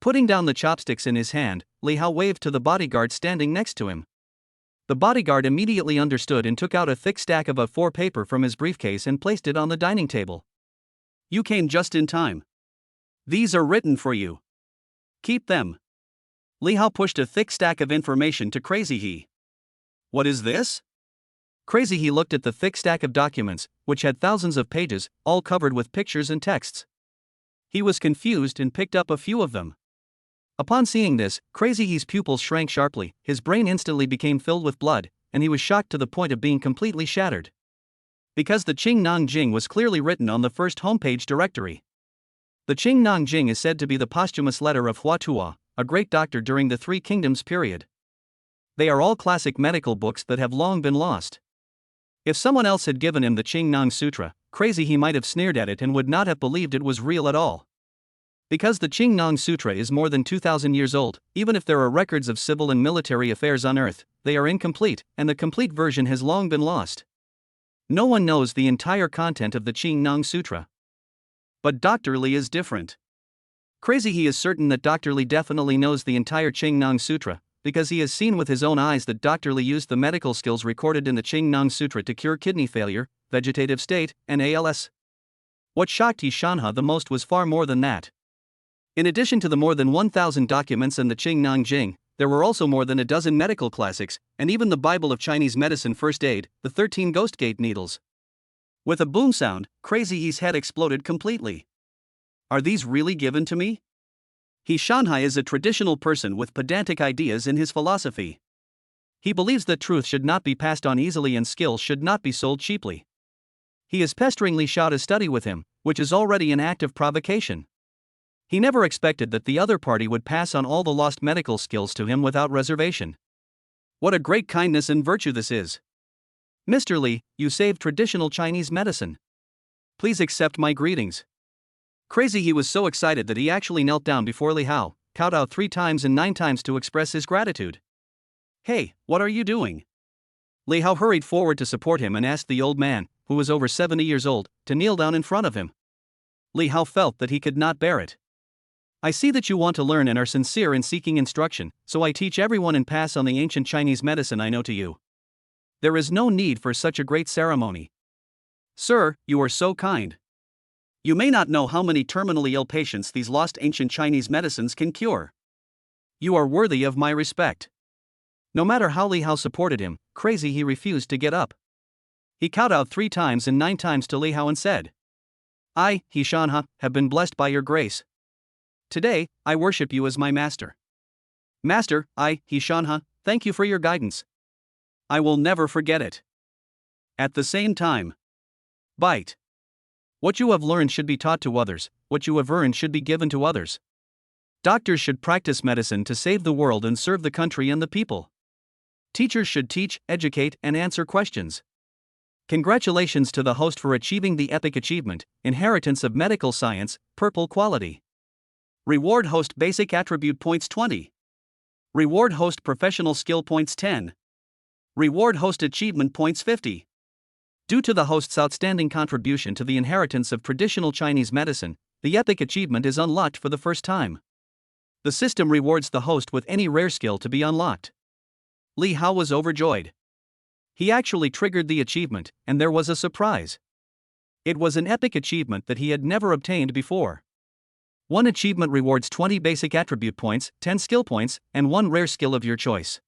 A: Putting down the chopsticks in his hand, Li Hao waved to the bodyguard standing next to him. The bodyguard immediately understood and took out a thick stack of A4 paper from his briefcase and placed it on the dining table. You came just in time. These are written for you. Keep them. Li Hao pushed a thick stack of information to Crazy He. What is this? Crazy He looked at the thick stack of documents, which had thousands of pages, all covered with pictures and texts. He was confused and picked up a few of them. Upon seeing this, Crazy He's pupils shrank sharply, his brain instantly became filled with blood, and he was shocked to the point of being completely shattered. Because the Qing Nang Jing was clearly written on the first homepage directory. The Qing Nang Jing is said to be the posthumous letter of Hua Tuo, a great doctor during the Three Kingdoms period. They are all classic medical books that have long been lost. If someone else had given him the Qing Nang Sutra, Crazy He might have sneered at it and would not have believed it was real at all. Because the Qing Nang Sutra is more than 2,000 years old, even if there are records of civil and military affairs on Earth, they are incomplete, and the complete version has long been lost. No one knows the entire content of the Qing Nang Sutra. But Dr. Li is different. Crazy He is certain that Dr. Li definitely knows the entire Qing Nang Sutra, because he has seen with his own eyes that Dr. Li used the medical skills recorded in the Qing Nang Sutra to cure kidney failure, vegetative state, and ALS. What shocked He Shanha the most was far more than that. In addition to the more than 1,000 documents and the Qing Nang Jing, there were also more than a dozen medical classics, and even the Bible of Chinese medicine first aid, the 13 Ghost Gate needles. With a boom sound, Crazy He's head exploded completely. Are these really given to me? He Shanhai is a traditional person with pedantic ideas in his philosophy. He believes that truth should not be passed on easily and skill should not be sold cheaply. He is pestering Li Xiao to study with him, which is already an act of provocation. He never expected that the other party would pass on all the lost medical skills to him without reservation. What a great kindness and virtue this is. Mr. Li, you saved traditional Chinese medicine. Please accept my greetings. Crazy He was so excited that he actually knelt down before Li Hao, kowtowed 3 times and 9 times to express his gratitude. Hey, what are you doing? Li Hao hurried forward to support him and asked the old man, who was over 70 years old, to kneel down in front of him. Li Hao felt that he could not bear it. I see that you want to learn and are sincere in seeking instruction, so I teach everyone and pass on the ancient Chinese medicine I know to you. There is no need for such a great ceremony. Sir, you are so kind. You may not know how many terminally ill patients these lost ancient Chinese medicines can cure. You are worthy of my respect. No matter how Li Hao supported him, Crazy He refused to get up. He kowtowed 3 times and 9 times to Li Hao and said, I, He Shanha, have been blessed by your grace. Today, I worship you as my master. Master, I, He Shanha, thank you for your guidance. I will never forget it. At the same time, bite. What you have learned should be taught to others, what you have earned should be given to others. Doctors should practice medicine to save the world and serve the country and the people. Teachers should teach, educate, and answer questions. Congratulations to the host for achieving the epic achievement, Inheritance of Medical Science, Purple Quality. Reward Host Basic Attribute Points 20. Reward Host Professional Skill Points 10. Reward Host Achievement Points 50. Due to the host's outstanding contribution to the inheritance of traditional Chinese medicine, the epic achievement is unlocked for the first time. The system rewards the host with any rare skill to be unlocked. Li Hao was overjoyed. He actually triggered the achievement, and there was a surprise. It was an epic achievement that he had never obtained before. One achievement rewards 20 basic attribute points, 10 skill points, and 1 rare skill of your choice.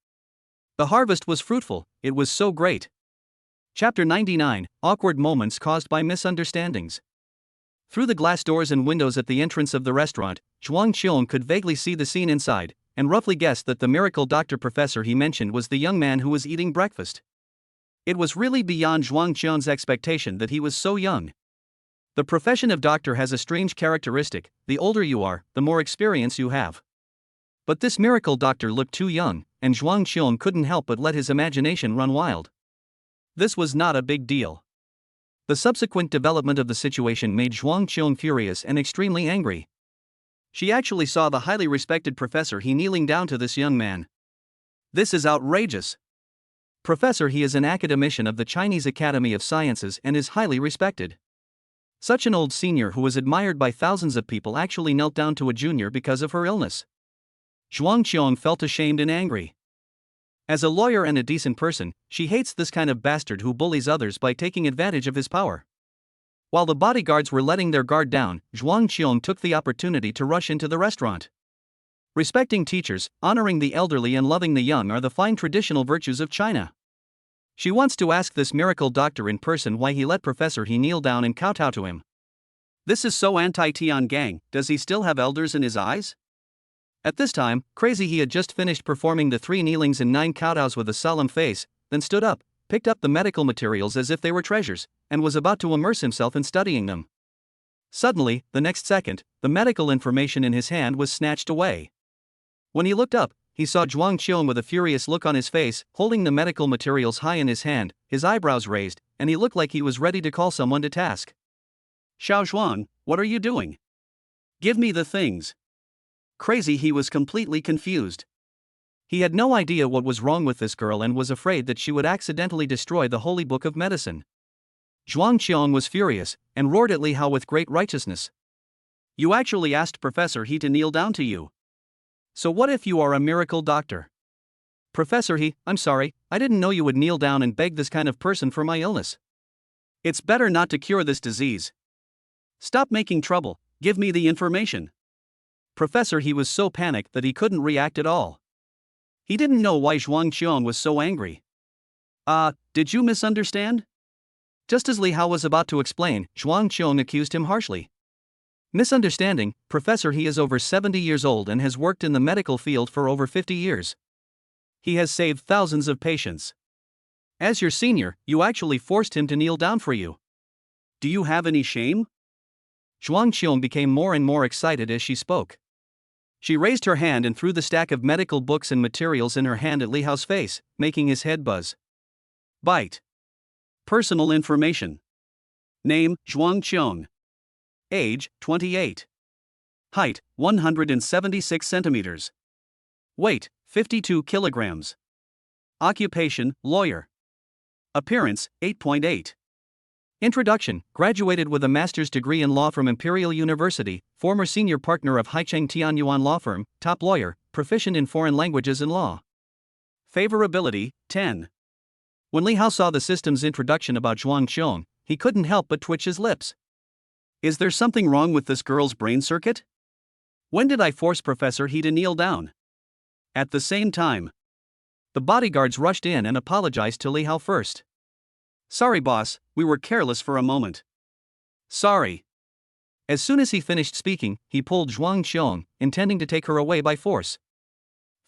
A: The harvest was fruitful, it was so great. Chapter 99, Awkward Moments Caused by Misunderstandings. Through the glass doors and windows at the entrance of the restaurant, Zhuang Qiong could vaguely see the scene inside, and roughly guessed that the miracle doctor professor he mentioned was the young man who was eating breakfast. It was really beyond Zhuang Qian's expectation that he was so young. The profession of doctor has a strange characteristic: the older you are, the more experience you have. But this miracle doctor looked too young, and Zhuang Qian couldn't help but let his imagination run wild. This was not a big deal. The subsequent development of the situation made Zhuang Qian furious and extremely angry. She actually saw the highly respected Professor He kneeling down to this young man. This is outrageous. Professor He is an academician of the Chinese Academy of Sciences and is highly respected. Such an old senior who was admired by thousands of people actually knelt down to a junior because of her illness. Zhuang Qian felt ashamed and angry. As a lawyer and a decent person, she hates this kind of bastard who bullies others by taking advantage of his power. While the bodyguards were letting their guard down, Zhuang Qian took the opportunity to rush into the restaurant. Respecting teachers, honoring the elderly and loving the young are the fine traditional virtues of China. She wants to ask this miracle doctor in person why he let Professor He kneel down and kowtow to him. This is so anti-Tian-gang. Does he still have elders in his eyes? At this time, Crazy He had just finished performing the 3 kneelings and 9 kowtows with a solemn face, then stood up, picked up the medical materials as if they were treasures, and was about to immerse himself in studying them. Suddenly, the next second, the medical information in his hand was snatched away. When he looked up, he saw Zhuang Qian with a furious look on his face, holding the medical materials high in his hand, his eyebrows raised, and he looked like he was ready to call someone to task. Xiao Zhuang, what are you doing? Give me the things. Crazy He was completely confused. He had no idea what was wrong with this girl and was afraid that she would accidentally destroy the holy book of medicine. Zhuang Qian was furious, and roared at Li Hao with great righteousness. You actually asked Professor He to kneel down to you. So what if you are a miracle doctor? Professor He, I'm sorry, I didn't know you would kneel down and beg this kind of person for my illness. It's better not to cure this disease. Stop making trouble, give me the information. Professor He was so panicked that he couldn't react at all. He didn't know why Zhuang Qian was so angry. Did you misunderstand? Just as Li Hao was about to explain, Zhuang Qian accused him harshly. Misunderstanding, Professor He is over 70 years old and has worked in the medical field for over 50 years. He has saved thousands of patients. As your senior, you actually forced him to kneel down for you. Do you have any shame? Zhuang Qian became more and more excited as she spoke. She raised her hand and threw the stack of medical books and materials in her hand at Li Hao's face, making his head buzz. Bite. Personal information. Name, Zhuang Qian. Age, 28. Height, 176 centimeters. Weight, 52 kilograms. Occupation, lawyer. Appearance, 8.8. Introduction, graduated with a master's degree in law from Imperial University, former senior partner of Haicheng Tianyuan law firm, top lawyer, proficient in foreign languages and law. Favorability, 10. When Li Hao saw the system's introduction about Zhuang Qian, he couldn't help but twitch his lips. Is there something wrong with this girl's brain circuit? When did I force Professor He to kneel down? At the same time, the bodyguards rushed in and apologized to Li Hao first. Sorry boss, we were careless for a moment. Sorry. As soon as he finished speaking, he pulled Zhuang Qian, intending to take her away by force.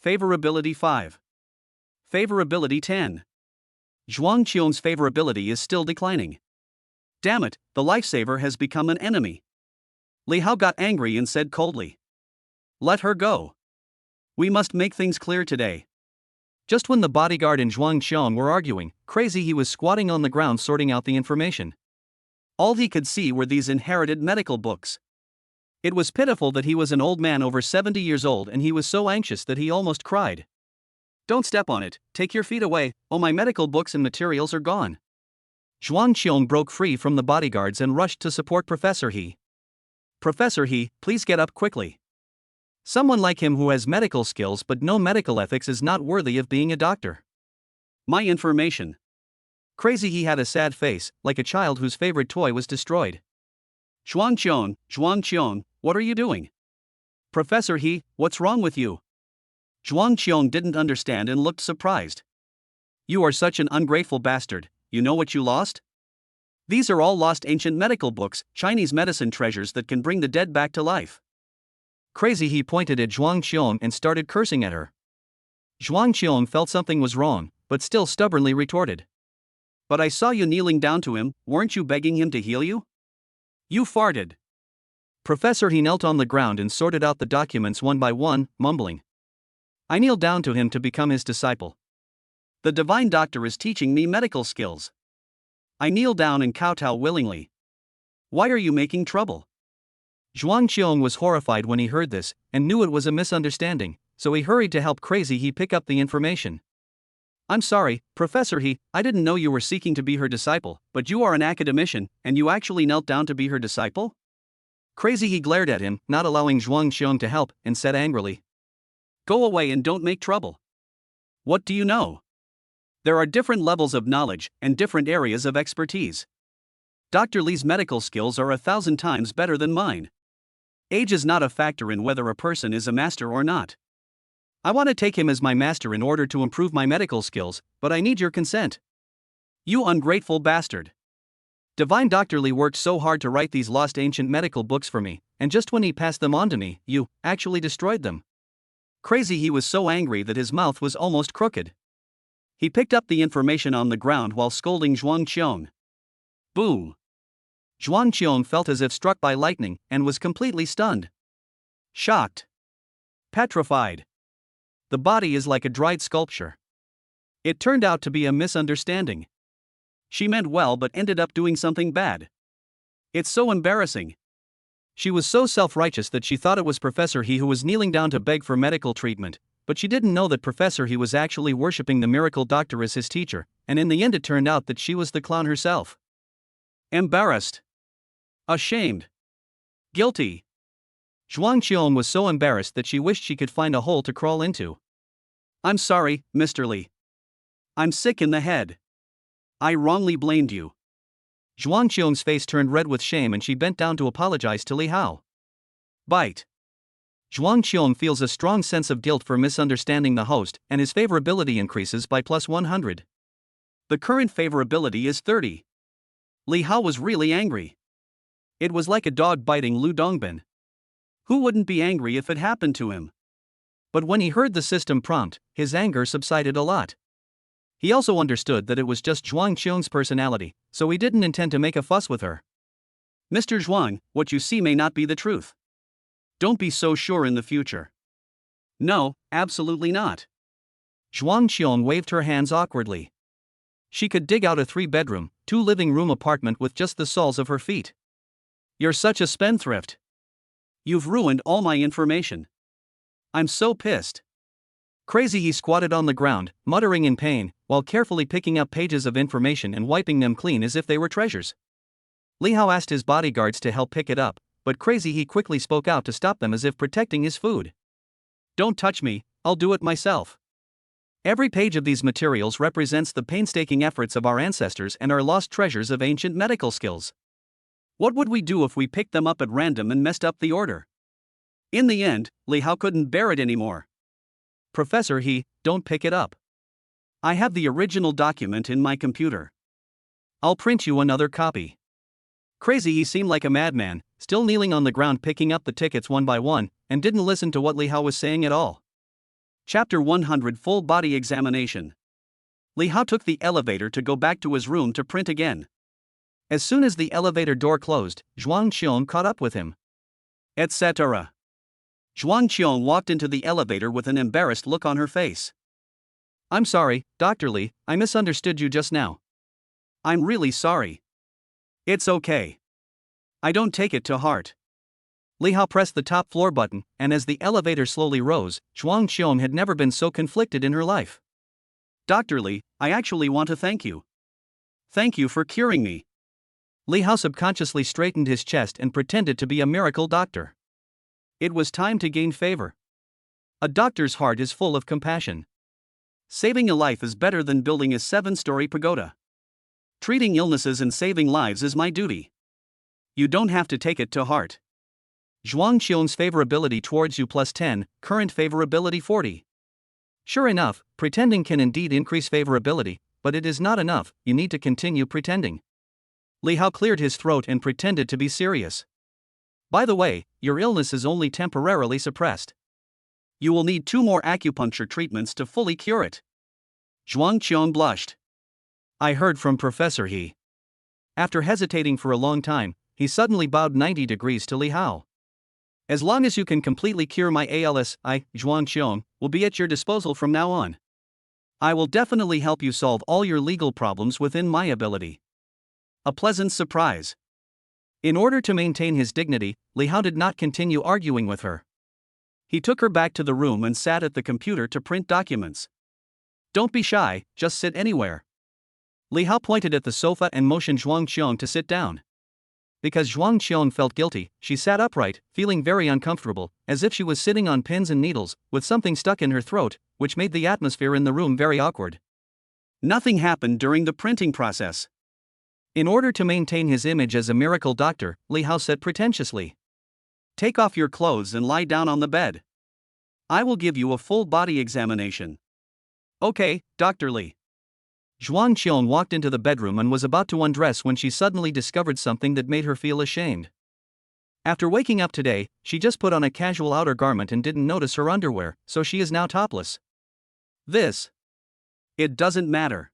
A: Favorability 5. Favorability 10. Zhuang Qian's favorability is still declining. Damn it, the lifesaver has become an enemy. Li Hao got angry and said coldly. Let her go. We must make things clear today. Just when the bodyguard and Zhuang Qian were arguing, Crazy He was squatting on the ground sorting out the information. All he could see were these inherited medical books. It was pitiful that he was an old man over 70 years old and he was so anxious that he almost cried. Don't step on it, take your feet away, oh my medical books and materials are gone. Zhuang Qian broke free from the bodyguards and rushed to support Professor He. Professor He, please get up quickly. Someone like him who has medical skills but no medical ethics is not worthy of being a doctor. My information. Crazy He had a sad face, like a child whose favorite toy was destroyed. Zhuang Qian, what are you doing? Professor He, what's wrong with you? Zhuang Qian didn't understand and looked surprised. You are such an ungrateful bastard, you know what you lost? These are all lost ancient medical books, Chinese medicine treasures that can bring the dead back to life. Crazy He pointed at Zhuang Qian and started cursing at her. Zhuang Qian felt something was wrong, but still stubbornly retorted.
B: But I saw you kneeling down to him, weren't you begging him to heal you? You farted.
A: Professor He knelt on the ground and sorted out the documents one by one, mumbling. I kneeled down to him to become his disciple.
B: The divine doctor is teaching me medical skills. I kneel down and kowtow willingly. Why are you making trouble?
A: Zhuang Qiong was horrified when he heard this, and knew it was a misunderstanding, so he hurried to help Crazy He pick up the information.
B: I'm sorry, Professor He, I didn't know you were seeking to be her disciple, but you are an academician, and you actually knelt down to be her disciple?
A: Crazy He glared at him, not allowing Zhuang Qiong to help, and said angrily,
B: Go away and don't make trouble. What do you know? There are different levels of knowledge and different areas of expertise. Dr. Li's medical skills are 1,000 times better than mine. Age is not a factor in whether a person is a master or not.
A: I want to take him as my master in order to improve my medical skills, but I need your consent.
B: You ungrateful bastard.
A: Divine Dr. Li worked so hard to write these lost ancient medical books for me, and just when he passed them on to me, you actually destroyed them.
B: Crazy He was so angry that his mouth was almost crooked. He picked up the information on the ground while scolding Zhuang Qiong. Boom!
A: Zhuang Qiong felt as if struck by lightning and was completely stunned.
B: Shocked. Petrified.
A: The body is like a dried sculpture.
B: It turned out to be a misunderstanding. She meant well but ended up doing something bad. It's so embarrassing.
A: She was so self-righteous that she thought it was Professor He who was kneeling down to beg for medical treatment, but she didn't know that Professor He was actually worshipping the miracle doctor as his teacher, and in the end it turned out that she was the clown herself.
B: Embarrassed. Ashamed. Guilty.
A: Zhuang Qiong was so embarrassed that she wished she could find a hole to crawl into.
B: I'm sorry, Mr. Li. I'm sick in the head. I wrongly blamed you.
A: Zhuang Qiong's face turned red with shame and she bent down to apologize to Li Hao.
B: Bite.
A: Zhuang Qiong feels a strong sense of guilt for misunderstanding the host, and his favorability increases by +100.
B: The current favorability is 30. Li Hao was really angry. It was like a dog biting Lu Dongbin. Who wouldn't be angry if it happened to him?
A: But when he heard the system prompt, his anger subsided a lot. He also understood that it was just Zhuang Qiong's personality, so he didn't intend to make a fuss with her.
B: Mr. Zhuang, what you see may not be the truth. Don't be so sure in the future. No, absolutely not.
A: Zhuang Qiong waved her hands awkwardly. She could dig out a 3-bedroom, 2-living-room apartment with just the soles of her feet.
B: You're such a spendthrift. You've ruined all my information. I'm so pissed.
A: Crazy He squatted on the ground, muttering in pain, while carefully picking up pages of information and wiping them clean as if they were treasures. Li Hao asked his bodyguards to help pick it up, but Crazy He quickly spoke out to stop them as if protecting his food.
B: Don't touch me, I'll do it myself.
A: Every page of these materials represents the painstaking efforts of our ancestors and our lost treasures of ancient medical skills.
B: What would we do if we picked them up at random and messed up the order? In the end, Li Hao couldn't bear it anymore.
A: Professor He, don't pick it up.
B: I have the original document in my computer.
A: I'll print you another copy. Crazy He seemed like a madman, still kneeling on the ground picking up the tickets one by one, and didn't listen to what Li Hao was saying at all.
B: Chapter 100 Full Body Examination. Li Hao took the elevator to go back to his room to print again.
A: As soon as the elevator door closed, Zhuang Qiong caught up with him.
B: Etc. Zhuang Qiong walked into the elevator with an embarrassed look on her face.
A: I'm sorry, Dr. Li, I misunderstood you just now.
B: I'm really sorry. It's okay. I don't take it to heart.
A: Li Hao pressed the top floor button, and as the elevator slowly rose, Zhuang Qiong had never been so conflicted in her life.
B: Dr. Li, I actually want to thank you. Thank you for curing me.
A: Li Hao subconsciously straightened his chest and pretended to be a miracle doctor.
B: It was time to gain favor. A doctor's heart is full of compassion. Saving a life is better than building a 7-story pagoda. Treating illnesses and saving lives is my duty. You don't have to take it to heart.
A: Zhuang Qiong's favorability towards you +10, current favorability 40. Sure enough, pretending can indeed increase favorability, but it is not enough, you need to continue pretending. Li Hao cleared his throat and pretended to be serious. By the way, your illness is only temporarily suppressed.
B: You will need 2 more acupuncture treatments to fully cure it. Zhuang Qiong blushed. I heard from Professor He. After hesitating for a long time, he suddenly bowed 90 degrees to Li Hao. As long as you can completely cure my ALS, Zhuang Qiong, will be at your disposal from now on. I will definitely help you solve all your legal problems within my ability. A pleasant surprise. In order to maintain his dignity, Li Hao did not continue arguing with her. He took her back to the room and sat at the computer to print documents. Don't be shy, just sit anywhere. Li Hao pointed at the sofa and motioned Zhuang Qiong to sit down. Because Zhuang Qiong felt guilty, she sat upright, feeling very uncomfortable, as if she was sitting on pins and needles, with something stuck in her throat, which made the atmosphere in the room very awkward. Nothing happened during the printing process. In order to maintain his image as a miracle doctor, Li Hao said pretentiously, "Take off your clothes and lie down on the bed. I will give you a full body examination." "Okay, Dr. Li." Zhuang Qiong walked into the bedroom and was about to undress when she suddenly discovered something that made her feel ashamed. After waking up today, she just put on a casual outer garment and didn't notice her underwear, so she is now topless. It doesn't matter.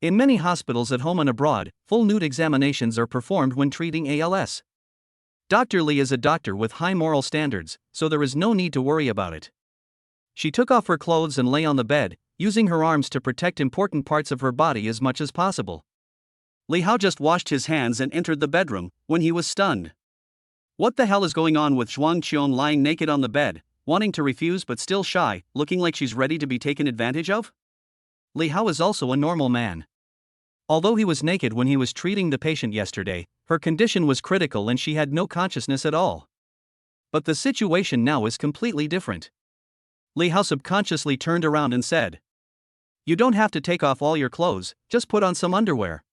B: In many hospitals at home and abroad, full nude examinations are performed when treating ALS. Dr. Li is a doctor with high moral standards, so there is no need to worry about it. She took off her clothes and lay on the bed, using her arms to protect important parts of her body as much as possible. Li Hao just washed his hands and entered the bedroom, when he was stunned. What the hell is going on with Zhuang Qiong lying naked on the bed, wanting to refuse but still shy, looking like she's ready to be taken advantage of? Li Hao is also a normal man. Although he was naked when he was treating the patient yesterday, her condition was critical and she had no consciousness at all. But the situation now is completely different. Li Hao subconsciously turned around and said, "You don't have to take off all your clothes, just put on some underwear."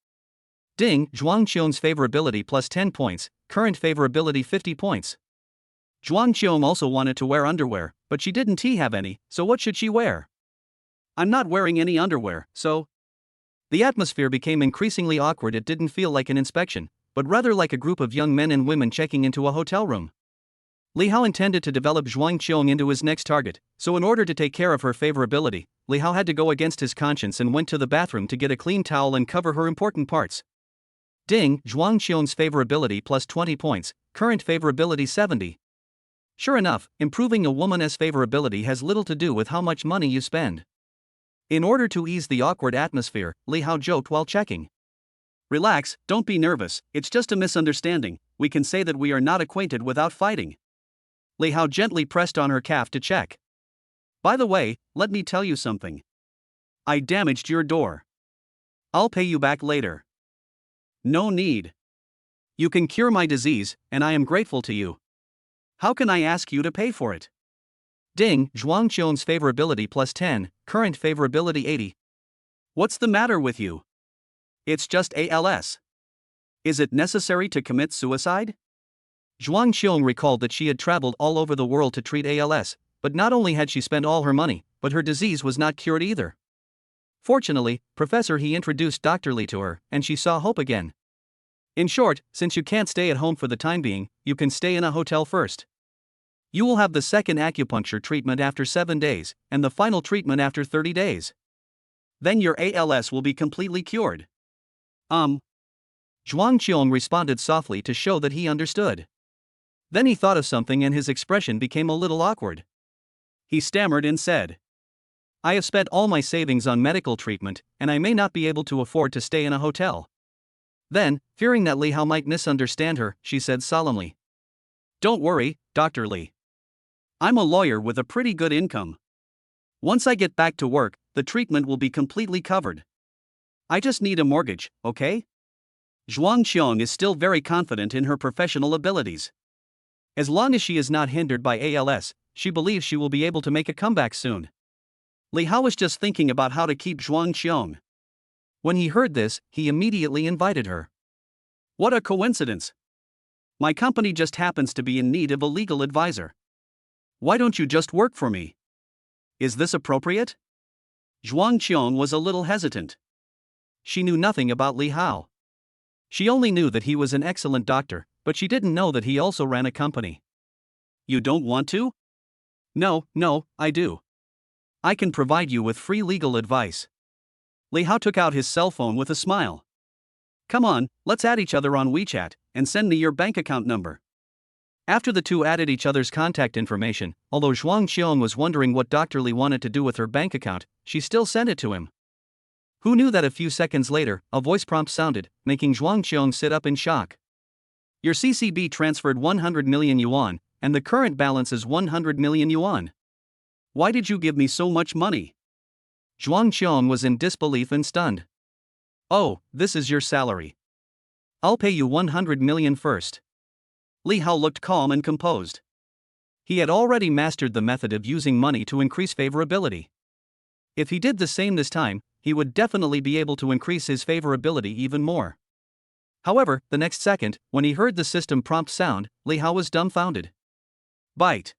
B: Ding, Zhuang Qiong's favorability plus 10 points, current favorability 50 points. Zhuang Qiong also wanted to wear underwear, but she didn't have any, so what should she wear? "I'm not wearing any underwear, so..." The atmosphere became increasingly awkward. It didn't feel like an inspection, but rather like a group of young men and women checking into a hotel room. Li Hao intended to develop Zhuang Qiong into his next target, so in order to take care of her favorability, Li Hao had to go against his conscience and went to the bathroom to get a clean towel and cover her important parts. Ding, Zhuang Qiong's favorability plus 20 points, current favorability 70. Sure enough, improving a woman's favorability has little to do with how much money you spend. In order to ease the awkward atmosphere, Li Hao joked while checking. "Relax, don't be nervous, it's just a misunderstanding, we can say that we are not acquainted without fighting." Li Hao gently pressed on her calf to check. "By the way, let me tell you something. I damaged your door. I'll pay you back later." "No need. You can cure my disease, and I am grateful to you. How can I ask you to pay for it?" Ding, Zhuang Qiong's favorability plus 10, current favorability 80. "What's the matter with you? It's just ALS. Is it necessary to commit suicide?" Zhuang Qiong recalled that she had traveled all over the world to treat ALS, but not only had she spent all her money, but her disease was not cured either. Fortunately, Professor He introduced Dr. Li to her, and she saw hope again. "In short, since you can't stay at home for the time being, you can stay in a hotel first. You will have the second acupuncture treatment after 7 days, and the final treatment after 30 days. Then your ALS will be completely cured." Zhuang Qiong responded softly to show that he understood. Then he thought of something and his expression became a little awkward. He stammered and said, "I have spent all my savings on medical treatment, and I may not be able to afford to stay in a hotel." Then, fearing that Li Hao might misunderstand her, she said solemnly, "Don't worry, Dr. Li. I'm a lawyer with a pretty good income. Once I get back to work, the treatment will be completely covered. I just need a mortgage, okay?" Zhuang Qiong is still very confident in her professional abilities. As long as she is not hindered by ALS, she believes she will be able to make a comeback soon. Li Hao was just thinking about how to keep Zhuang Qiong. When he heard this, he immediately invited her. "What a coincidence! My company just happens to be in need of a legal advisor. Why don't you just work for me? Is this appropriate?" Zhuang Qiong was a little hesitant. She knew nothing about Li Hao. She only knew that he was an excellent doctor, but she didn't know that he also ran a company. "You don't want to?" No, I do. I can provide you with free legal advice.
A: Li Hao took out his cell phone with a smile. Come on, let's add each other on WeChat, and send me your bank account number. After the two added each other's contact information, although Zhuang Qiong was wondering what Dr. Li wanted to do with her bank account, she still sent it to him. Who knew that a few seconds later, a voice prompt sounded, making Zhuang Qiong sit up in shock. Your CCB transferred 100 million yuan, and the current balance is 100 million yuan. Why did you give me so much money? Zhuang Qiong was in disbelief and stunned. Oh, this is your salary. I'll pay you 100 million first. Li Hao looked calm and composed. He had already mastered the method of using money to increase favorability. If he did the same this time, he would definitely be able to increase his favorability even more. However, the next second, when he heard the system prompt sound, Li Hao was dumbfounded. Byte.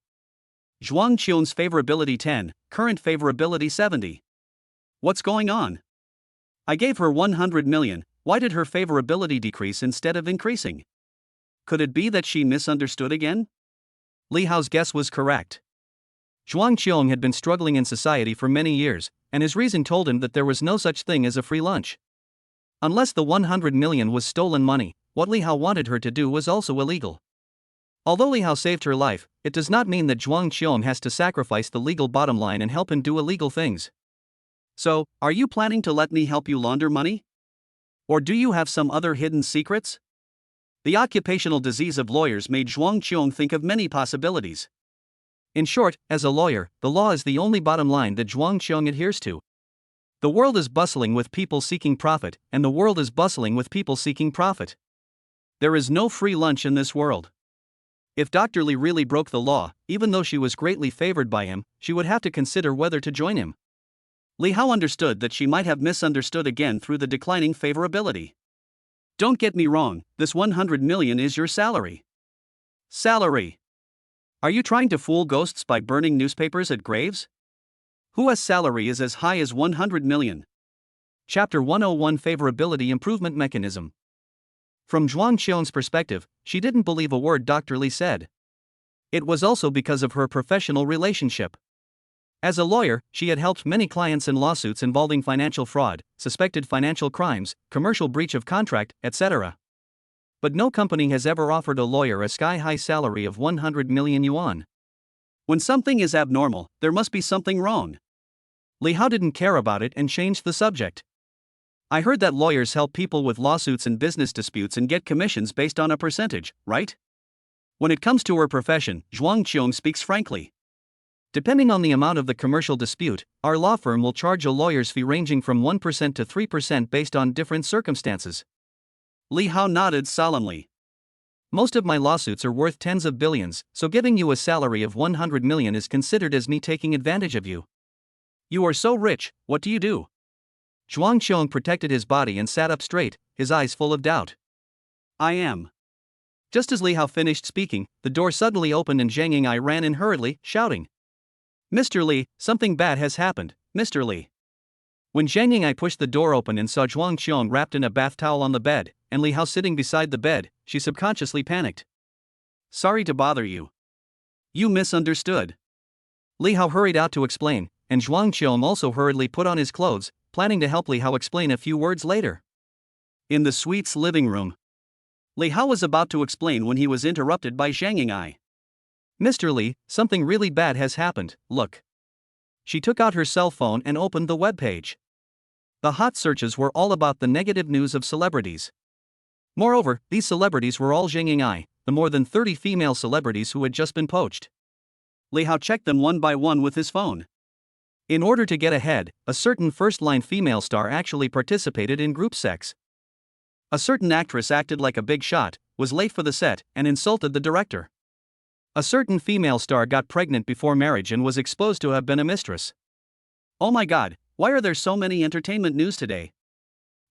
A: Zhuang Qiong's favorability 10, current favorability 70. What's going on? I gave her 100 million, why did her favorability decrease instead of increasing? Could it be that she misunderstood again? Li Hao's guess was correct. Zhuang Qiong had been struggling in society for many years, and his reason told him that there was no such thing as a free lunch. Unless the 100 million was stolen money, what Li Hao wanted her to do was also illegal. Although Li Hao saved her life, it does not mean that Zhuang Qiong has to sacrifice the legal bottom line and help him do illegal things. So, are you planning to let me help you launder money? Or do you have some other hidden secrets? The occupational disease of lawyers made Zhuang Qiong think of many possibilities. In short, as a lawyer, the law is the only bottom line that Zhuang Qiong adheres to. The world is bustling with people seeking profit, and the world is bustling with people seeking profit. There is no free lunch in this world. If Dr. Li really broke the law, even though she was greatly favored by him, she would have to consider whether to join him. Li Hao understood that she might have misunderstood again through the declining favorability. Don't get me wrong, this 100 million is your salary. Salary. Are you trying to fool ghosts by burning newspapers at graves? Who has salary is as high as 100 million? Chapter 101 Favorability Improvement Mechanism. From Zhuang Qiong's perspective, she didn't believe a word Dr. Li said. It was also because of her professional relationship. As a lawyer, she had helped many clients in lawsuits involving financial fraud, suspected financial crimes, commercial breach of contract, etc. But no company has ever offered a lawyer a sky-high salary of 100 million yuan. When something is abnormal, there must be something wrong. Li Hao didn't care about it and changed the subject. I heard that lawyers help people with lawsuits and business disputes and get commissions based on a percentage, right? When it comes to her profession, Zhuang Qiong speaks frankly. Depending on the amount of the commercial dispute, our law firm will charge a lawyer's fee ranging from 1% to 3% based on different circumstances. Li Hao nodded solemnly. Most of my lawsuits are worth tens of billions, so giving you a salary of 100 million is considered as me taking advantage of you. You are so rich, what do you do? Zhuang Qiong protected his body and sat up straight, his eyes full of doubt. I am. Just as Li Hao finished speaking, the door suddenly opened and Zhang Ying'ai ran in hurriedly, shouting, Mr. Li, something bad has happened, Mr. Li. When Zhang Ying'ai pushed the door open and saw Zhuang Qiong wrapped in a bath towel on the bed, and Li Hao sitting beside the bed, she subconsciously panicked. Sorry to bother you. You misunderstood. Li Hao hurried out to explain, and Zhuang Qiong also hurriedly put on his clothes, planning to help Li Hao explain a few words later. In the suite's living room, Li Hao was about to explain when he was interrupted by Zhang Ying'ai. Mr. Li, something really bad has happened, look. She took out her cell phone and opened the webpage. The hot searches were all about the negative news of celebrities. Moreover, these celebrities were all Zhang Ying'ai, the more than 30 female celebrities who had just been poached. Li Hao checked them one by one with his phone. In order to get ahead, a certain first-line female star actually participated in group sex. A certain actress acted like a big shot, was late for the set, and insulted the director. A certain female star got pregnant before marriage and was exposed to have been a mistress. Oh my god, why are there so many entertainment news today?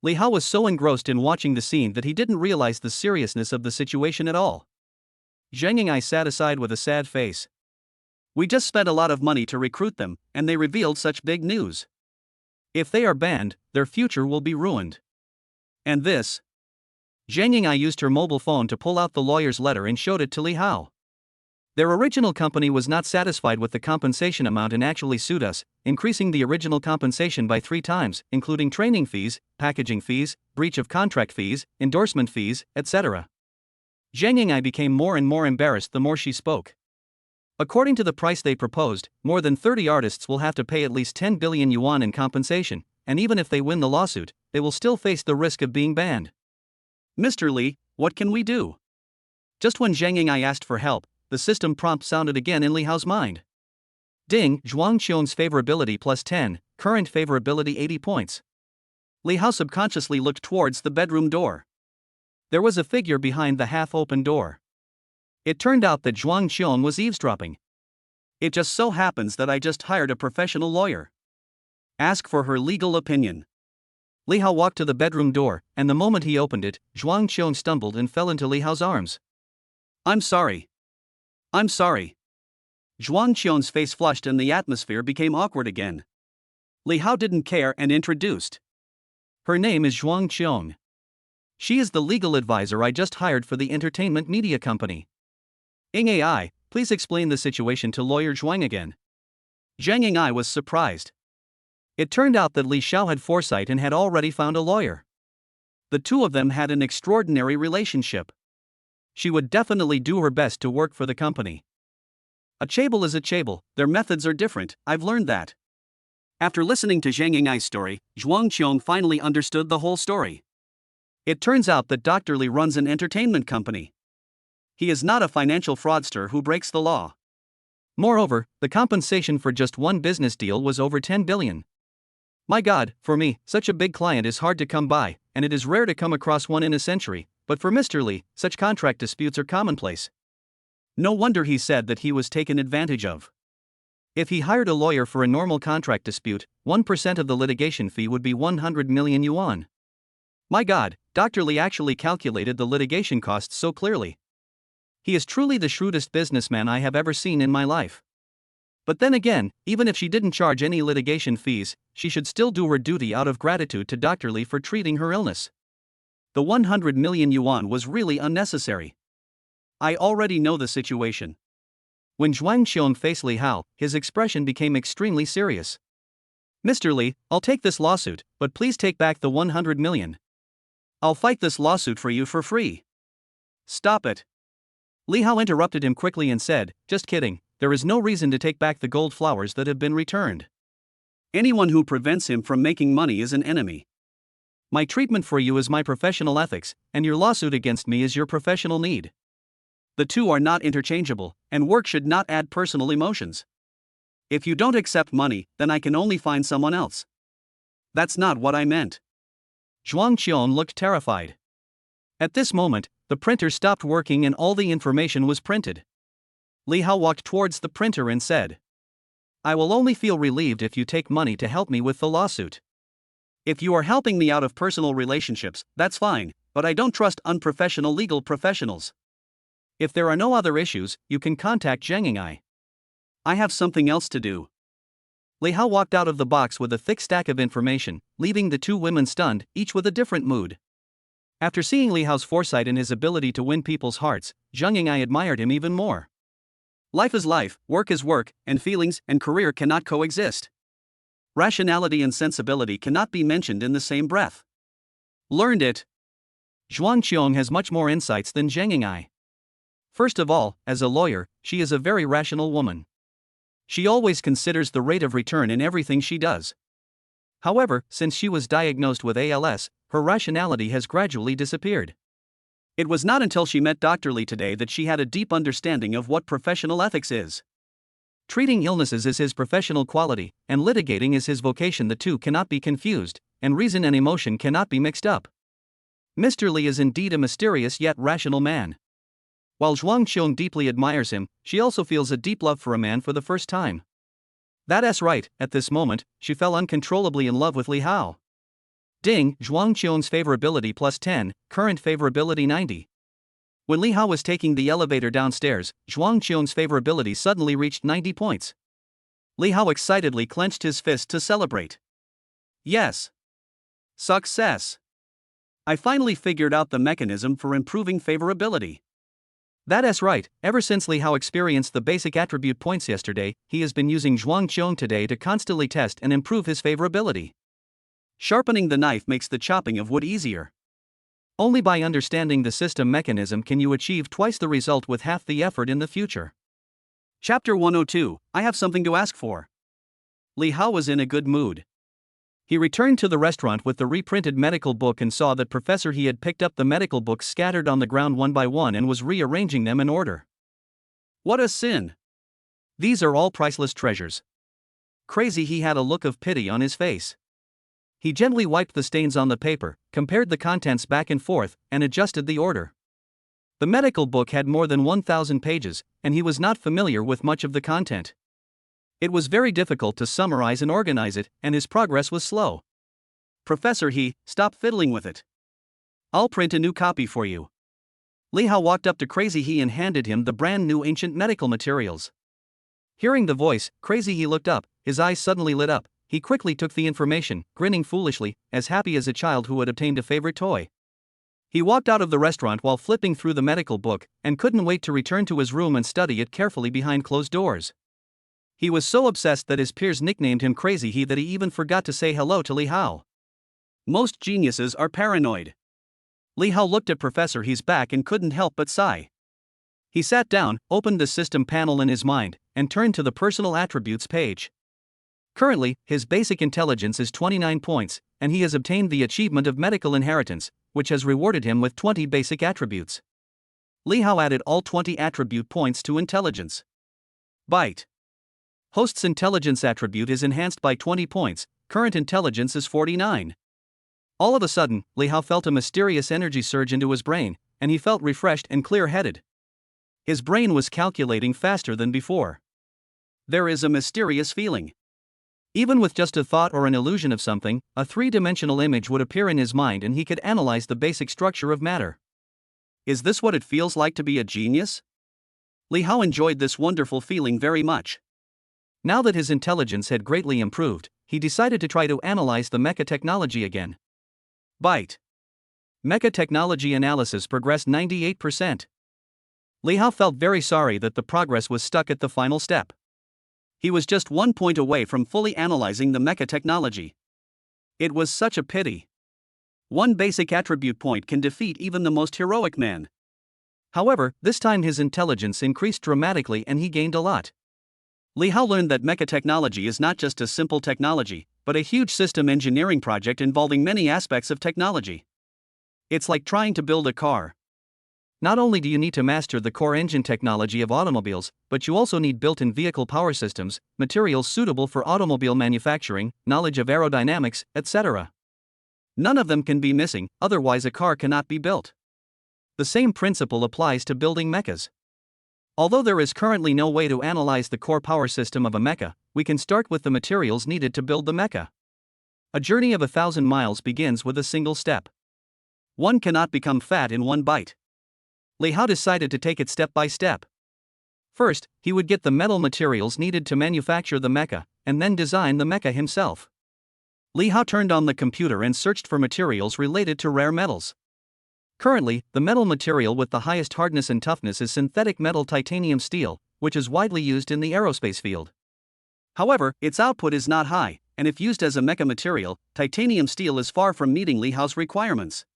A: Li Hao was so engrossed in watching the scene that he didn't realize the seriousness of the situation at all. Zhang Ying'ai sat aside with a sad face. We just spent a lot of money to recruit them, and they revealed such big news. If they are banned, their future will be ruined. And this? Zhang Ying'ai used her mobile phone to pull out the lawyer's letter and showed it to Li Hao. Their original company was not satisfied with the compensation amount and actually sued us, increasing the original compensation by 3 times, including training fees, packaging fees, breach of contract fees, endorsement fees, etc. Zhang Ying'ai became more and more embarrassed the more she spoke. According to the price they proposed, more than 30 artists will have to pay at least 10 billion yuan in compensation, and even if they win the lawsuit, they will still face the risk of being banned.
B: Mr. Li, what can we do?
A: Just when Zhang Ying'ai asked for help, the system prompt sounded again in Li Hao's mind. Ding, Zhuang Qiong's favorability plus 10, current favorability 80 points. Li Hao subconsciously looked towards the bedroom door. There was a figure behind the half-open door. It turned out that Zhuang Qiong was eavesdropping.
B: It just so happens that I just hired a professional lawyer. Ask for her legal opinion.
A: Li Hao walked to the bedroom door, and the moment he opened it, Zhuang Qiong stumbled and fell into Li Hao's arms.
B: I'm sorry. I'm sorry. Zhuang Qiong's face flushed and the atmosphere became awkward again. Li Hao didn't care and introduced.
A: Her name is Zhuang Qiong. She is the legal advisor I just hired for the entertainment media company. Ing AI, please explain the situation to lawyer Zhuang again.
B: Zhang Ying'ai was surprised.
A: It turned out that Li Xiao had foresight and had already found a lawyer.
B: The two of them had an extraordinary relationship.
A: She would definitely do her best to work for the company.
B: A chaebol is a chaebol, their methods are different, I've learned that. After listening to Zhang Ying'ai's story, Zhuang Qiong finally understood the whole story. It turns out that Dr. Li runs an entertainment company. He is not a financial fraudster who breaks the law.
A: Moreover, the compensation for just one business deal was over 10 billion. My God, for me, such a big client is hard to come by, and it is rare to come across one in a century, but for Mr. Li, such contract disputes are commonplace.
B: No wonder he said that he was taken advantage of.
A: If he hired a lawyer for a normal contract dispute, 1% of the litigation fee would be 100 million yuan. My God, Dr. Li actually calculated the litigation costs so clearly. He is truly the shrewdest businessman I have ever seen in my life. But then again, even if she didn't charge any litigation fees, she should still do her duty out of gratitude to Dr. Li for treating her illness.
B: The 100 million yuan was really unnecessary. I already know the situation.
A: When Zhuang Qiong faced Li Hao, his expression became extremely serious. Mr. Li, I'll take this lawsuit, but please take back the 100 million.
B: I'll fight this lawsuit for you for free.
A: Stop it. Li Hao interrupted him quickly and said, just kidding, there is no reason to take back the gold flowers that have been returned.
B: Anyone who prevents him from making money is an enemy.
A: My treatment for you is my professional ethics, and your lawsuit against me is your professional need.
B: The two are not interchangeable, and work should not add personal emotions. If you don't accept money, then I can only find someone else. That's not what I meant.
A: Zhuang Qiong looked terrified. At this moment, the printer stopped working and all the information was printed. Li Hao walked towards the printer and said, I will only feel relieved if you take money to help me with the lawsuit.
B: If you are helping me out of personal relationships, that's fine, but I don't trust unprofessional legal professionals.
A: If there are no other issues, you can contact Zhang Ying'ai.
B: I have something else to do.
A: Li Hao walked out of the box with a thick stack of information, leaving the two women stunned, each with a different mood. After seeing Li Hao's foresight and his ability to win people's hearts, Zhang Ying'ai admired him even more.
B: Life is life, work is work, and feelings and career cannot coexist. Rationality and sensibility cannot be mentioned in the same breath. Learned it.
A: Zhuang Qiong has much more insights than Zhang Ying'ai. First of all, as a lawyer, she is a very rational woman. She always considers the rate of return in everything she does. However, since she was diagnosed with ALS, her rationality has gradually disappeared.
B: It was not until she met Dr. Li today that she had a deep understanding of what professional ethics is.
A: Treating illnesses is his professional quality, and litigating is his vocation. The two cannot be confused, and reason and emotion cannot be mixed up. Mr. Li is indeed a mysterious yet rational man. While Zhuang Qiong deeply admires him, she also feels a deep love for a man for the first time. That's right, at this moment, she fell uncontrollably in love with Li Hao. Ding, Zhuang Qiong's favorability plus 10, current favorability 90. When Li Hao was taking the elevator downstairs, Zhuang Qiong's favorability suddenly reached 90 points. Li Hao excitedly clenched his fist to celebrate.
B: Yes. Success. I finally figured out the mechanism for improving favorability. That's right, ever since Li Hao experienced the basic attribute points yesterday, he has been using Zhuangqiong today to constantly test and improve his favorability. Sharpening the knife makes the chopping of wood easier. Only by understanding the system mechanism can you achieve twice the result with half the effort in the future. Chapter 102, I have something to ask for. Li Hao was in a good mood. He returned to the restaurant with the reprinted medical book and saw that Professor He had picked up the medical books scattered on the ground one by one and was rearranging them in order. What a sin! These are all priceless treasures. Crazy He had a look of pity on his face. He gently wiped the stains on the paper, compared the contents back and forth, and adjusted the order. The medical book had more than 1,000 pages, and he was not familiar with much of the content. It was very difficult to summarize and organize it, and his progress was slow. Professor He, stop fiddling with it. I'll print a new copy for you. Li Hao walked up to Crazy He and handed him the brand new ancient medical materials. Hearing the voice, Crazy He looked up, his eyes suddenly lit up. He quickly took the information, grinning foolishly, as happy as a child who had obtained a favorite toy. He walked out of the restaurant while flipping through the medical book, and couldn't wait to return to his room and study it carefully behind closed doors. He was so obsessed that his peers nicknamed him Crazy He that he even forgot to say hello to Li Hao. Most geniuses are paranoid. Li Hao looked at Professor He's back and couldn't help but sigh. He sat down, opened the system panel in his mind, and turned to the personal attributes page. Currently, his basic intelligence is 29 points, and he has obtained the achievement of medical inheritance, which has rewarded him with 20 basic attributes. Li Hao added all 20 attribute points to intelligence. Byte. Host's intelligence attribute is enhanced by 20 points, current intelligence is 49. All of a sudden, Li Hao felt a mysterious energy surge into his brain, and he felt refreshed and clear-headed. His brain was calculating faster than before. There is a mysterious feeling. Even with just a thought or an illusion of something, a three-dimensional image would appear in his mind and he could analyze the basic structure of matter. Is this what it feels like to be a genius? Li Hao enjoyed this wonderful feeling very much. Now that his intelligence had greatly improved, he decided to try to analyze the Mecha technology again. Byte. Mecha technology analysis progressed 98%. Li Hao felt very sorry that the progress was stuck at the final step. He was just 1 point away from fully analyzing the Mecha technology. It was such a pity. One basic attribute point can defeat even the most heroic man. However, this time his intelligence increased dramatically and he gained a lot. Li Hao learned that Mecha technology is not just a simple technology, but a huge system engineering project involving many aspects of technology. It's like trying to build a car. Not only do you need to master the core engine technology of automobiles, but you also need built-in vehicle power systems, materials suitable for automobile manufacturing, knowledge of aerodynamics, etc. None of them can be missing, otherwise a car cannot be built. The same principle applies to building mechas. Although there is currently no way to analyze the core power system of a mecha, we can start with the materials needed to build the mecha. A journey of 1,000 miles begins with a single step. One cannot become fat in one bite. Li Hao decided to take it step by step. First, he would get the metal materials needed to manufacture the mecha, and then design the mecha himself. Li Hao turned on the computer and searched for materials related to rare metals. Currently, the metal material with the highest hardness and toughness is synthetic metal titanium steel, which is widely used in the aerospace field. However, its output is not high, and if used as a mecha material, titanium steel is far from meeting Li Hao's requirements.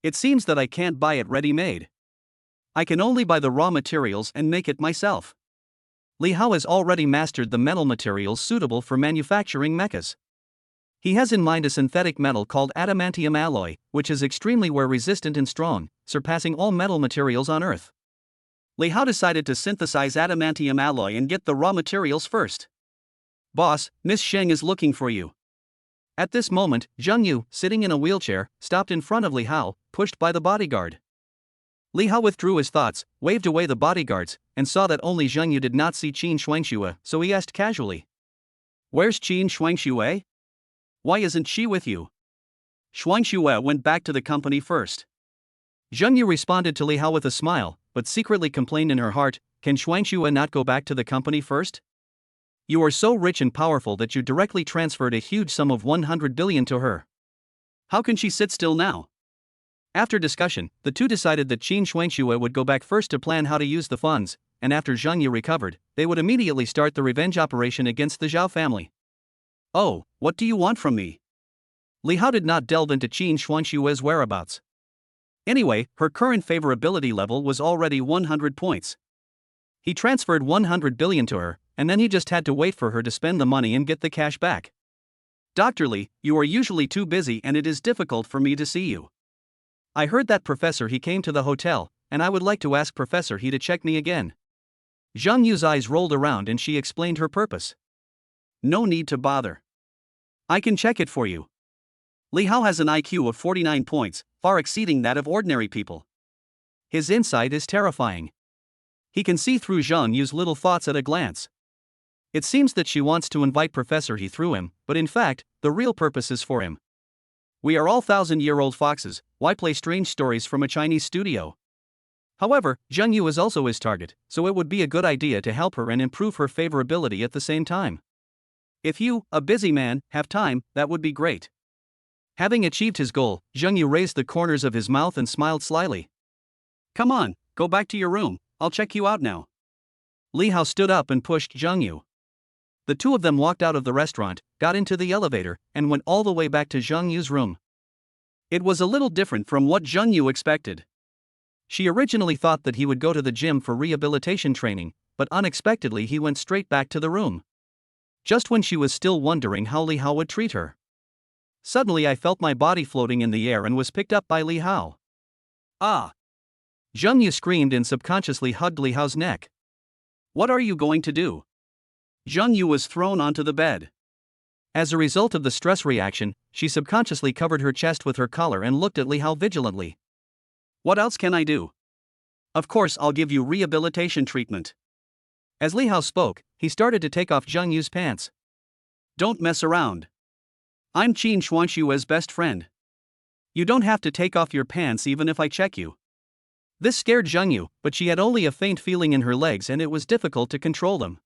B: It seems that I can't buy it ready-made. I can only buy the raw materials and make it myself. Li Hao has already mastered the metal materials suitable for manufacturing mechas. He has in mind a synthetic metal called adamantium alloy, which is extremely wear-resistant and strong, surpassing all metal materials on Earth. Li Hao decided to synthesize adamantium alloy and get the raw materials first. Boss, Miss Sheng is looking for you. At this moment, Zheng Yu, sitting in a wheelchair, stopped in front of Li Hao, pushed by the bodyguard. Li Hao withdrew his thoughts, waved away the bodyguards, and saw that only Zheng Yu did not see Qin Shuangxue, so he asked casually. Where's Qin Shuangxue? Why isn't she with you? Shuangxue went back to the company first. Zheng Yu responded to Li Hao with a smile, but secretly complained in her heart, can Shuangxue not go back to the company first? You are so rich and powerful that you directly transferred a huge sum of 100 billion to her. How can she sit still now?
A: After discussion, the two decided that Qin Shuangxue would go back first to plan how to use the funds, and after Zhang Yu recovered, they would immediately start the revenge operation against the Zhao family.
B: Oh, what do you want from me?
A: Li Hao did not delve into Qin Shuangxue's whereabouts. Anyway, her current favorability level was already 100 points. He transferred 100 billion to her, and then he just had to wait for her to spend the money and get the cash back.
B: Dr. Li, you are usually too busy and it is difficult for me to see you.
A: I heard that Professor He came to the hotel, and I would like to ask Professor He to check me again. Zhang Yu's eyes rolled around and she explained her purpose.
B: No need to bother.
A: I can check it for you.
B: Li Hao has an IQ of 49 points, far exceeding that of ordinary people.
A: His insight is terrifying. He can see through Zhang Yu's little thoughts at a glance. It seems that she wants to invite Professor He through him, but in fact, the real purpose is for him. We are all thousand-year-old foxes, why play strange stories from a Chinese studio? However, Zhang Yu is also his target, so it would be a good idea to help her and improve her favorability at the same time. If you, a busy man, have time, that would be great. Having achieved his goal, Zhang Yu raised the corners of his mouth and smiled slyly.
B: Come on, go back to your room, I'll check you out now.
A: Li Hao stood up and pushed Zhang Yu. The two of them walked out of the restaurant, got into the elevator, and went all the way back to Zhang Yu's room.
B: It was a little different from what Zhang Yu expected.
A: She originally thought that he would go to the gym for rehabilitation training, but unexpectedly he went straight back to the room. Just when she was still wondering how Li Hao would treat her. Suddenly I felt my body floating in the air and was picked up by Li Hao.
B: Ah!
A: Zhang Yu screamed and subconsciously hugged Li Hao's neck.
B: What are you going to do? Zhang Yu was thrown onto the bed.
A: As a result of the stress reaction, she subconsciously covered her chest with her collar and looked at Li Hao vigilantly.
B: What else can I do? Of course I'll give you rehabilitation treatment.
A: As Li Hao spoke, he started to take off Zhang Yu's pants.
B: Don't mess around. I'm Qin Shuangxue's best friend.
A: You don't have to take off your pants even if I check you. This scared Zhang Yu, but she had only a faint feeling in her legs and it was difficult to control them.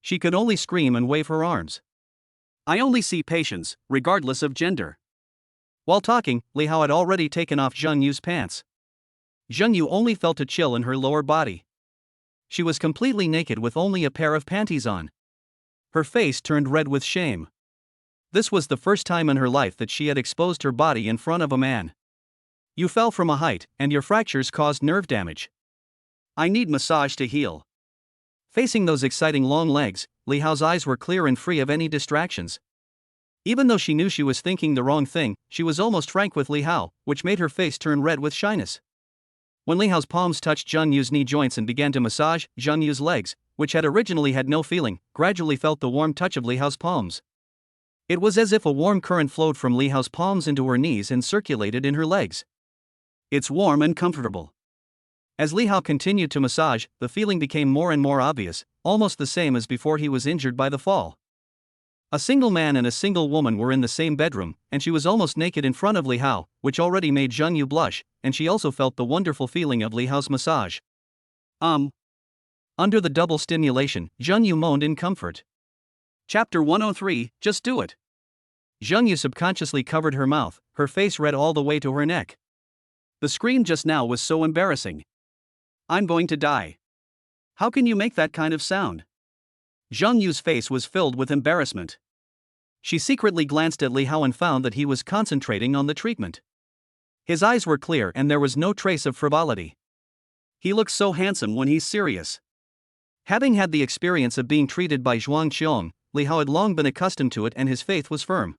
A: She could only scream and wave her arms.
B: I only see patients, regardless of gender.
A: While talking, Li Hao had already taken off Zhang Yu's pants. Zhang Yu only felt a chill in her lower body. She was completely naked with only a pair of panties on. Her face turned red with shame. This was the first time in her life that she had exposed her body in front of a man. You fell from a height, and your fractures caused nerve damage.
B: I need massage to heal.
A: Facing those exciting long legs, Li Hao's eyes were clear and free of any distractions. Even though she knew she was thinking the wrong thing, she was almost frank with Li Hao, which made her face turn red with shyness. When Li Hao's palms touched Zhang Yu's knee joints and began to massage, Zhang Yu's legs, which had originally had no feeling, gradually felt the warm touch of Li Hao's palms. It was as if a warm current flowed from Li Hao's palms into her knees and circulated in her legs.
B: It's warm and comfortable.
A: As Li Hao continued to massage, the feeling became more and more obvious, almost the same as before he was injured by the fall. A single man and a single woman were in the same bedroom, and she was almost naked in front of Li Hao, which already made Zhang Yu blush, and she also felt the wonderful feeling of Li Hao's massage. Under the double stimulation, Zhang Yu moaned in comfort.
B: Chapter 103, Just Do It.
A: Zhang Yu subconsciously covered her mouth, her face red all the way to her neck.
B: The scream just now was so embarrassing. I'm going to die. How can you make that kind of sound?
A: Zhang Yu's face was filled with embarrassment. She secretly glanced at Li Hao and found that he was concentrating on the treatment. His eyes were clear and there was no trace of frivolity.
B: He looks so handsome when he's serious.
A: Having had the experience of being treated by Zhuang Qiong, Li Hao had long been accustomed to it and his faith was firm.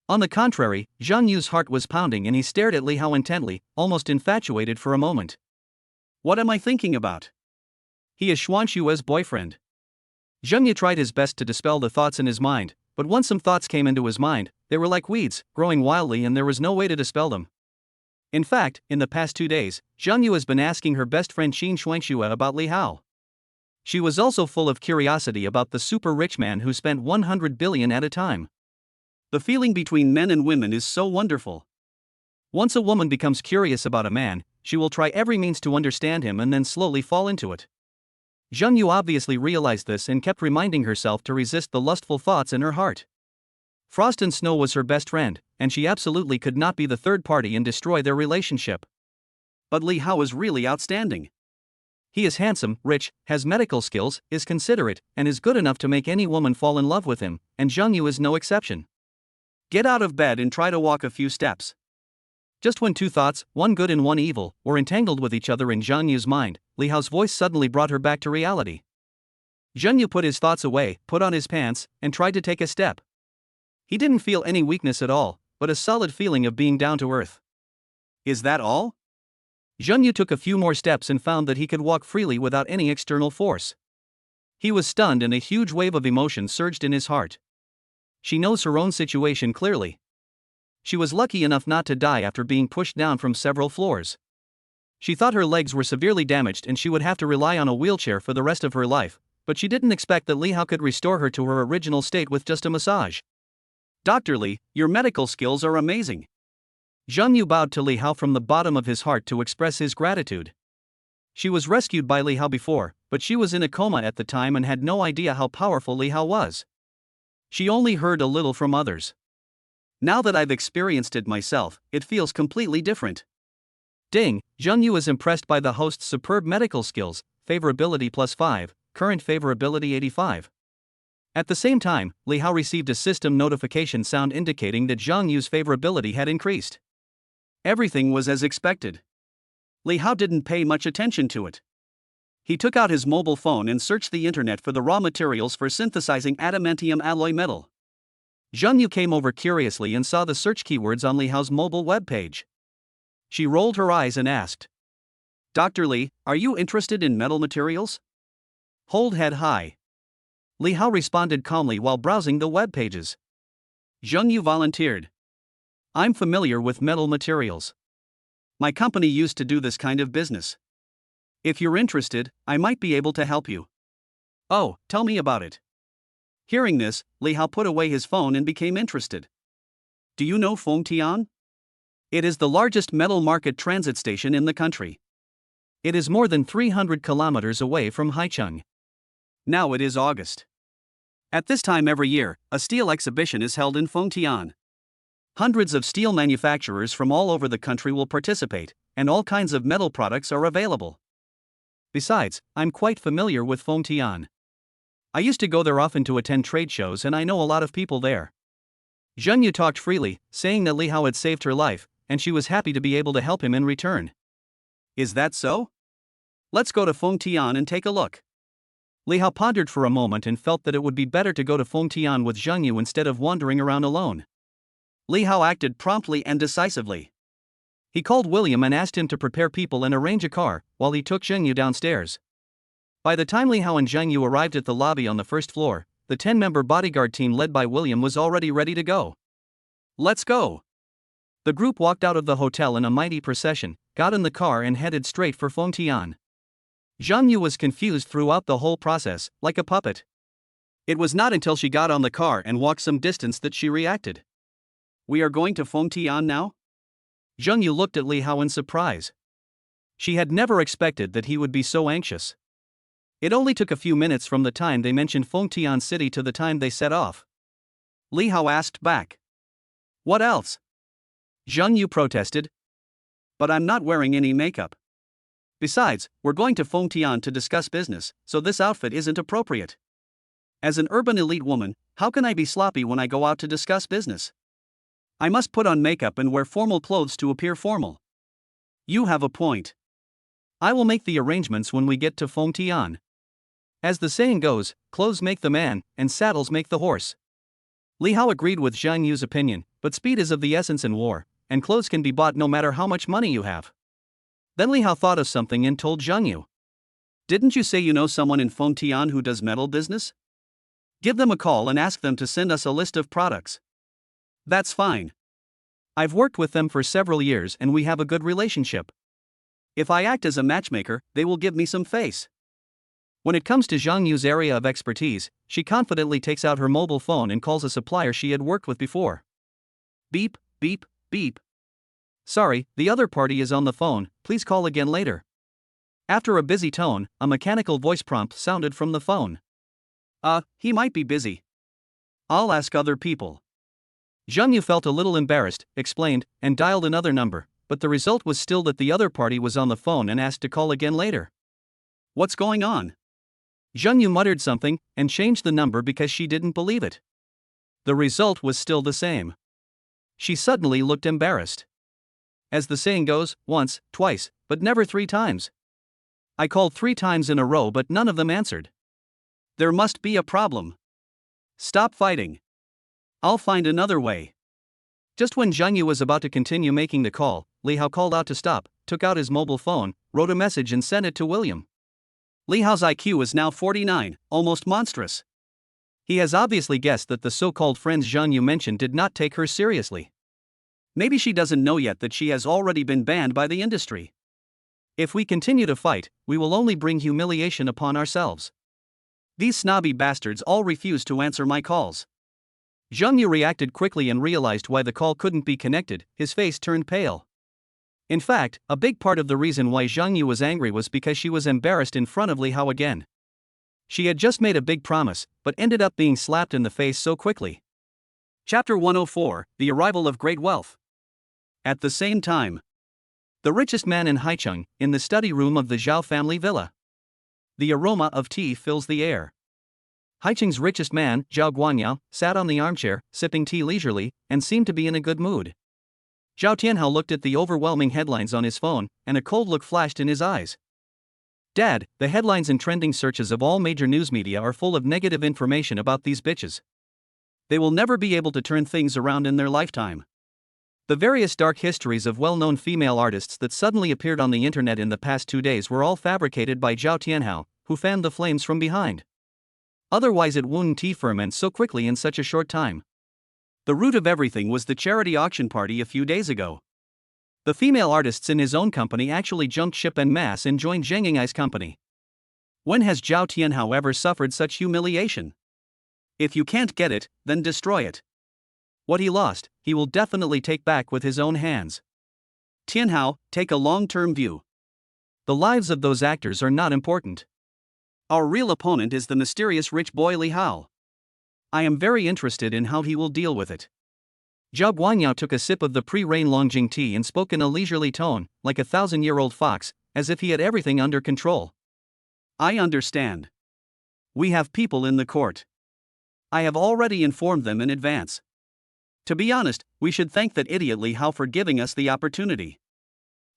A: On the contrary, Zhang Yu's heart was pounding and he stared at Li Hao intently, almost infatuated for a moment.
B: What am I thinking about?
A: He is Shuangxue's boyfriend. Zhang Yu tried his best to dispel the thoughts in his mind, but once some thoughts came into his mind, they were like weeds, growing wildly and there was no way to dispel them. In fact, in the past 2 days, Zhang Yu has been asking her best friend Qin Shuangxue about Li Hao. She was also full of curiosity about the super rich man who spent 100 billion at a time.
B: The feeling between men and women is so wonderful.
A: Once a woman becomes curious about a man, she will try every means to understand him and then slowly fall into it. Zhang Yu obviously realized this and kept reminding herself to resist the lustful thoughts in her heart. Frost and Snow was her best friend, and she absolutely could not be the third party and destroy their relationship.
B: But Li Hao is really outstanding.
A: He is handsome, rich, has medical skills, is considerate, and is good enough to make any woman fall in love with him, and Zhang Yu is no exception.
B: Get out of bed and try to walk a few steps.
A: Just when two thoughts, one good and one evil, were entangled with each other in Zhang Yu's mind, Li Hao's voice suddenly brought her back to reality. Zhang Yu put his thoughts away, put on his pants, and tried to take a step. He didn't feel any weakness at all, but a solid feeling of being down to earth.
B: Is that all?
A: Zhang Yu took a few more steps and found that he could walk freely without any external force. He was stunned and a huge wave of emotion surged in his heart. She knows her own situation clearly. She was lucky enough not to die after being pushed down from several floors. She thought her legs were severely damaged and she would have to rely on a wheelchair for the rest of her life, but she didn't expect that Li Hao could restore her to her original state with just a massage.
B: Dr. Li, your medical skills are amazing.
A: Zhang Yu bowed to Li Hao from the bottom of his heart to express his gratitude. She was rescued by Li Hao before, but she was in a coma at the time and had no idea how powerful Li Hao was. She only heard a little from others.
B: Now that I've experienced it myself, it feels completely different.
A: Ding, Zhang Yu is impressed by the host's superb medical skills, favorability +5, current favorability 85. At the same time, Li Hao received a system notification sound indicating that Zhang Yu's favorability had increased.
B: Everything was as expected. Li Hao didn't pay much attention to it. He took out his mobile phone and searched the internet for the raw materials for synthesizing adamantium alloy metal.
A: Zhang Yu came over curiously and saw the search keywords on Li Hao's mobile webpage. She rolled her eyes and asked,
B: Dr. Li, are you interested in metal materials?
A: Hold head high. Li Hao responded calmly while browsing the web pages.
B: Zhang Yu volunteered.
A: I'm familiar with metal materials.
B: My company used to do this kind of business. If you're interested, I might be able to help you.
A: Oh, tell me about it.
B: Hearing this, Li Hao put away his phone and became interested. Do you know Fengtian?
A: It is the largest metal market transit station in the country. It is more than 300 kilometers away from Haicheng.
B: Now it is August. At this time every year, a steel exhibition is held in Fengtian.
A: Hundreds of steel manufacturers from all over the country will participate, and all kinds of metal products are available. Besides, I'm quite familiar with Fengtian. I used to go there often to attend trade shows and I know a lot of people there. Zhang Yu talked freely, saying that Li Hao had saved her life, and she was happy to be able to help him in return.
B: Is that so? Let's go to Fengtian and take a look.
A: Li Hao pondered for a moment and felt that it would be better to go to Fengtian with Zhang Yu instead of wandering around alone.
B: Li Hao acted promptly and decisively.
A: He called William and asked him to prepare people and arrange a car, while he took Zhang Yu downstairs. By the time Li Hao and Zhang Yu arrived at the lobby on the first floor, the 10-member bodyguard team led by William was already ready to go.
B: Let's go.
A: The group walked out of the hotel in a mighty procession, got in the car and headed straight for Fengtian. Zhang Yu was confused throughout the whole process, like a puppet.
B: It was not until she got on the car and walked some distance that she reacted. We are going to Fengtian now?
A: Zhang Yu looked at Li Hao in surprise. She had never expected that he would be so anxious. It only took a few minutes from the time they mentioned Fengtian City to the time they set off.
B: Li Hao asked back. What else?
A: Zhang Yu protested.
B: But I'm not wearing any makeup. Besides, we're going to Fengtian to discuss business, so this outfit isn't appropriate. As an urban elite woman, how can I be sloppy when I go out to discuss business? I must put on makeup and wear formal clothes to appear formal.
A: You have a point. I will make the arrangements when we get to Fengtian. As the saying goes, clothes make the man, and saddles make the horse. Li Hao agreed with Zhang Yu's opinion, but speed is of the essence in war, and clothes can be bought no matter how much money you have. Then Li Hao thought of something and told Zhang Yu.
B: Didn't you say you know someone in Fengtian who does metal business? Give them a call and ask them to send us a list of products. That's fine.
A: I've worked with them for several years and we have a good relationship.
B: If I act as a matchmaker, they will give me some face.
A: When it comes to Zhang Yu's area of expertise, she confidently takes out her mobile phone and calls a supplier she had worked with before.
B: Beep, beep, beep.
A: Sorry, the other party is on the phone, please call again later. After a busy tone, a mechanical voice prompt sounded from the phone.
B: He might be busy. I'll ask other people. Zhang Yu felt a little embarrassed, explained, and dialed another number, but the result was still that the other party was on the phone and asked to call again later.
A: What's going on?
B: Zhang Yu muttered something and changed the number because she didn't believe it. The result was still the same. She suddenly looked embarrassed. As the saying goes, once, twice, but never 3 times. I called 3 times in a row but none of them answered.
A: There must be a problem. Stop fighting. I'll find another way.
B: Just when Zhang Yu was about to continue making the call, Li Hao called out to stop, took out his mobile phone, wrote a message and sent it to William.
A: Li Hao's IQ is now 49, almost monstrous.
B: He has obviously guessed that the so-called friends Zhang Yu mentioned did not take her seriously.
A: Maybe she doesn't know yet that she has already been banned by the industry.
B: If we continue to fight, we will only bring humiliation upon ourselves.
A: These snobby bastards all refuse to answer my calls.
B: Zhang Yu reacted quickly and realized why the call couldn't be connected. His face turned pale. In fact, a big part of the reason why Zhang Yu was angry was because she was embarrassed in front of Li Hao again. She had just made a big promise, but ended up being slapped in the face so quickly.
A: Chapter 104, The Arrival of Great Wealth. At the same time,
B: the richest man in Haicheng, in the study room of the Zhao family villa. The aroma of tea fills the air. Haicheng's richest man, Zhao Guanyao, sat on the armchair, sipping tea leisurely, and seemed to be in a good mood. Zhao Tianhao looked at the overwhelming headlines on his phone, and a cold look flashed in his eyes. Dad, the headlines and trending searches of all major news media are full of negative information about these bitches.
A: They will never be able to turn things around in their lifetime.
B: The various dark histories of well-known female artists that suddenly appeared on the internet in the past 2 days were all fabricated by Zhao Tianhao, who fanned the flames from behind. Otherwise it wouldn't tea ferment so quickly in such a short time.
A: The root of everything was the charity auction party a few days ago.
B: The female artists in his own company actually jumped ship en masse and joined Zhang Yingai's company.
A: When has Zhao Tianhao ever suffered such humiliation? If you can't get it, then destroy it.
B: What he lost, he will definitely take back with his own hands.
A: Tianhao, take a long-term view.
B: The lives of those actors are not important.
A: Our real opponent is the mysterious rich boy Li Hao. I am very interested in how he will deal with it.
B: Zhao Guanyao took a sip of the pre-rain Longjing tea and spoke in a leisurely tone, like a 1,000-year-old fox, as if he had everything under control.
A: I understand. We have people in the court. I have already informed them in advance. To be honest, we should thank that idiot Li Hao for giving us the opportunity.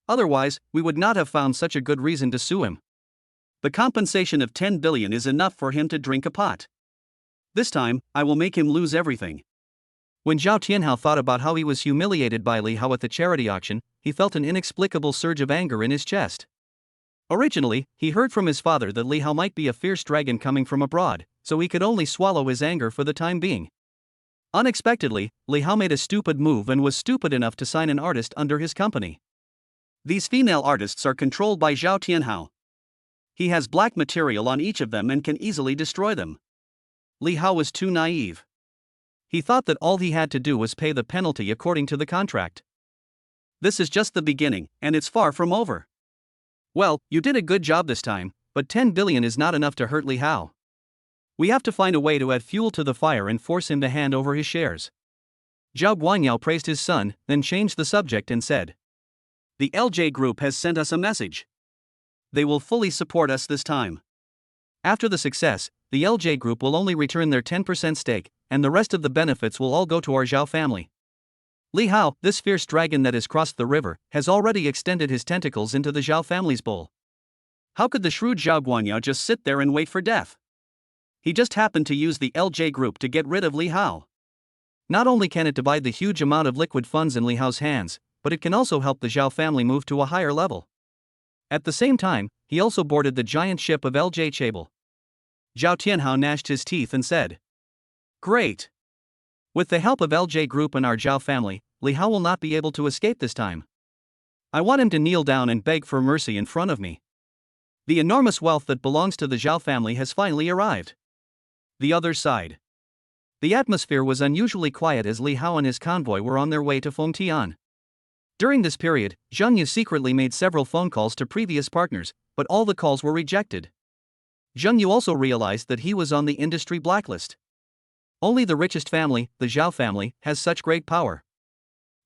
B: Otherwise, we would not have found such a good reason to sue him.
A: The compensation of 10 billion is enough for him to drink a pot. This time, I will make him lose everything.
B: When Zhao Tianhao thought about how he was humiliated by Li Hao at the charity auction, he felt an inexplicable surge of anger in his chest. Originally, he heard from his father that Li Hao might be a fierce dragon coming from abroad, so he could only swallow his anger for the time being. Unexpectedly, Li Hao made a stupid move and was stupid enough to sign an artist under his company.
A: These female artists are controlled by Zhao Tianhao. He has black material on each of them and can easily destroy them. Li Hao was too naive.
B: He thought that all he had to do was pay the penalty according to the contract.
A: This is just the beginning, and it's far from over.
B: Well, you did a good job this time, but 10 billion is not enough to hurt Li Hao. We have to find a way to add fuel to the fire and force him to hand over his shares. Zhao Guanyao praised his son, then changed the subject and said,
A: The LJ Group has sent us a message. They will fully support us this time.
B: After the success, the LJ Group will only return their 10% stake, and the rest of the benefits will all go to our Zhao family. Li Hao, this fierce dragon that has crossed the river, has already extended his tentacles into the Zhao family's bowl.
A: How could the shrewd Zhao Guanyao just sit there and wait for death? He just happened to use the LJ Group to get rid of Li Hao.
B: Not only can it divide the huge amount of liquid funds in Li Hao's hands, but it can also help the Zhao family move to a higher level. At the same time, he also boarded the giant ship of LJ Chable.
A: Zhao Tianhao gnashed his teeth and said, Great.
B: With the help of LJ Group and our Zhao family, Li Hao will not be able to escape this time. I want him to kneel down and beg for mercy in front of me. The enormous wealth that belongs to the Zhao family has finally arrived.
A: The other side.
B: The atmosphere was unusually quiet as Li Hao and his convoy were on their way to Fengtian. During this period, Zhang Yu secretly made several phone calls to previous partners, but all the calls were rejected. Zhang Yu also realized that he was on the industry blacklist.
A: Only the richest family, the Zhao family, has such great power.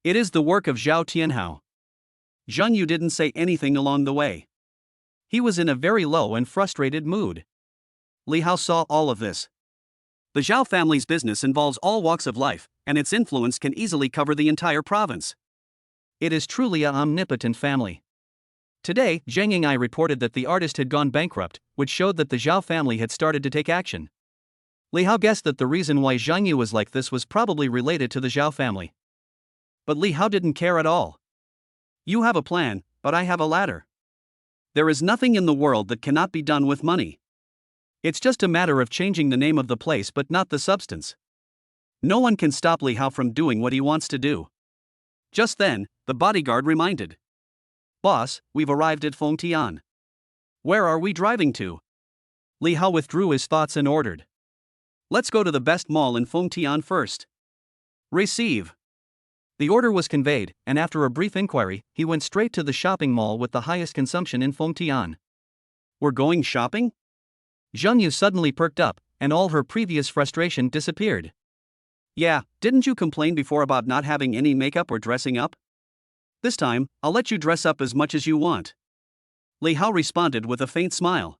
A: It is the work of Zhao Tianhao. Zheng Yu didn't say anything along the way. He was in a very low and frustrated mood. Li Hao saw all of this. The Zhao family's business involves all walks of life, and its influence can easily cover the entire province. It is truly an omnipotent family. Today, Zheng Ying'ai reported that the artist had gone bankrupt, which showed that the Zhao family had started to take action. Li Hao guessed that the reason why Zheng Yu was like this was probably related to the Zhao family. But Li Hao didn't care at all. You have a plan, but I have a ladder. There is nothing in the world that cannot be done with money. It's just a matter of changing the name of the place but not the substance. No one can stop Li Hao from doing what he wants to do. Just then, the bodyguard reminded. Boss, we've arrived at Fengtian. Where are we driving to? Li Hao withdrew his thoughts and ordered. Let's go to the best mall in Fengtian first. Receive. The order was conveyed, and after a brief inquiry, he went straight to the shopping mall with the highest consumption in Fengtian. We're going shopping? Zheng Yu suddenly perked up, and all her previous frustration disappeared. Yeah, didn't you complain before about not having any makeup or dressing up? This time, I'll let you dress up as much as you want. Li Hao responded with a faint smile.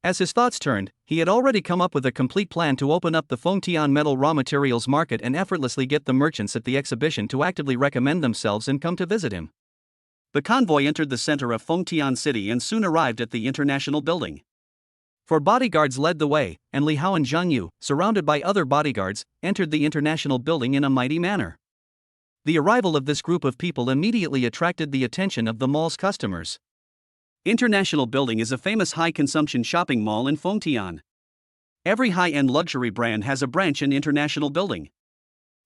A: As his thoughts turned, he had already come up with a complete plan to open up the Fengtian metal raw materials market and effortlessly get the merchants at the exhibition to actively recommend themselves and come to visit him. The convoy entered the center of Fengtian City and soon arrived at the international building. Four bodyguards led the way, and Li Hao and Zheng Yu, surrounded by other bodyguards, entered the international building in a mighty manner. The arrival of this group of people immediately attracted the attention of the mall's customers. International Building is a famous high-consumption shopping mall in Fengtian. Every high-end luxury brand has a branch in International Building.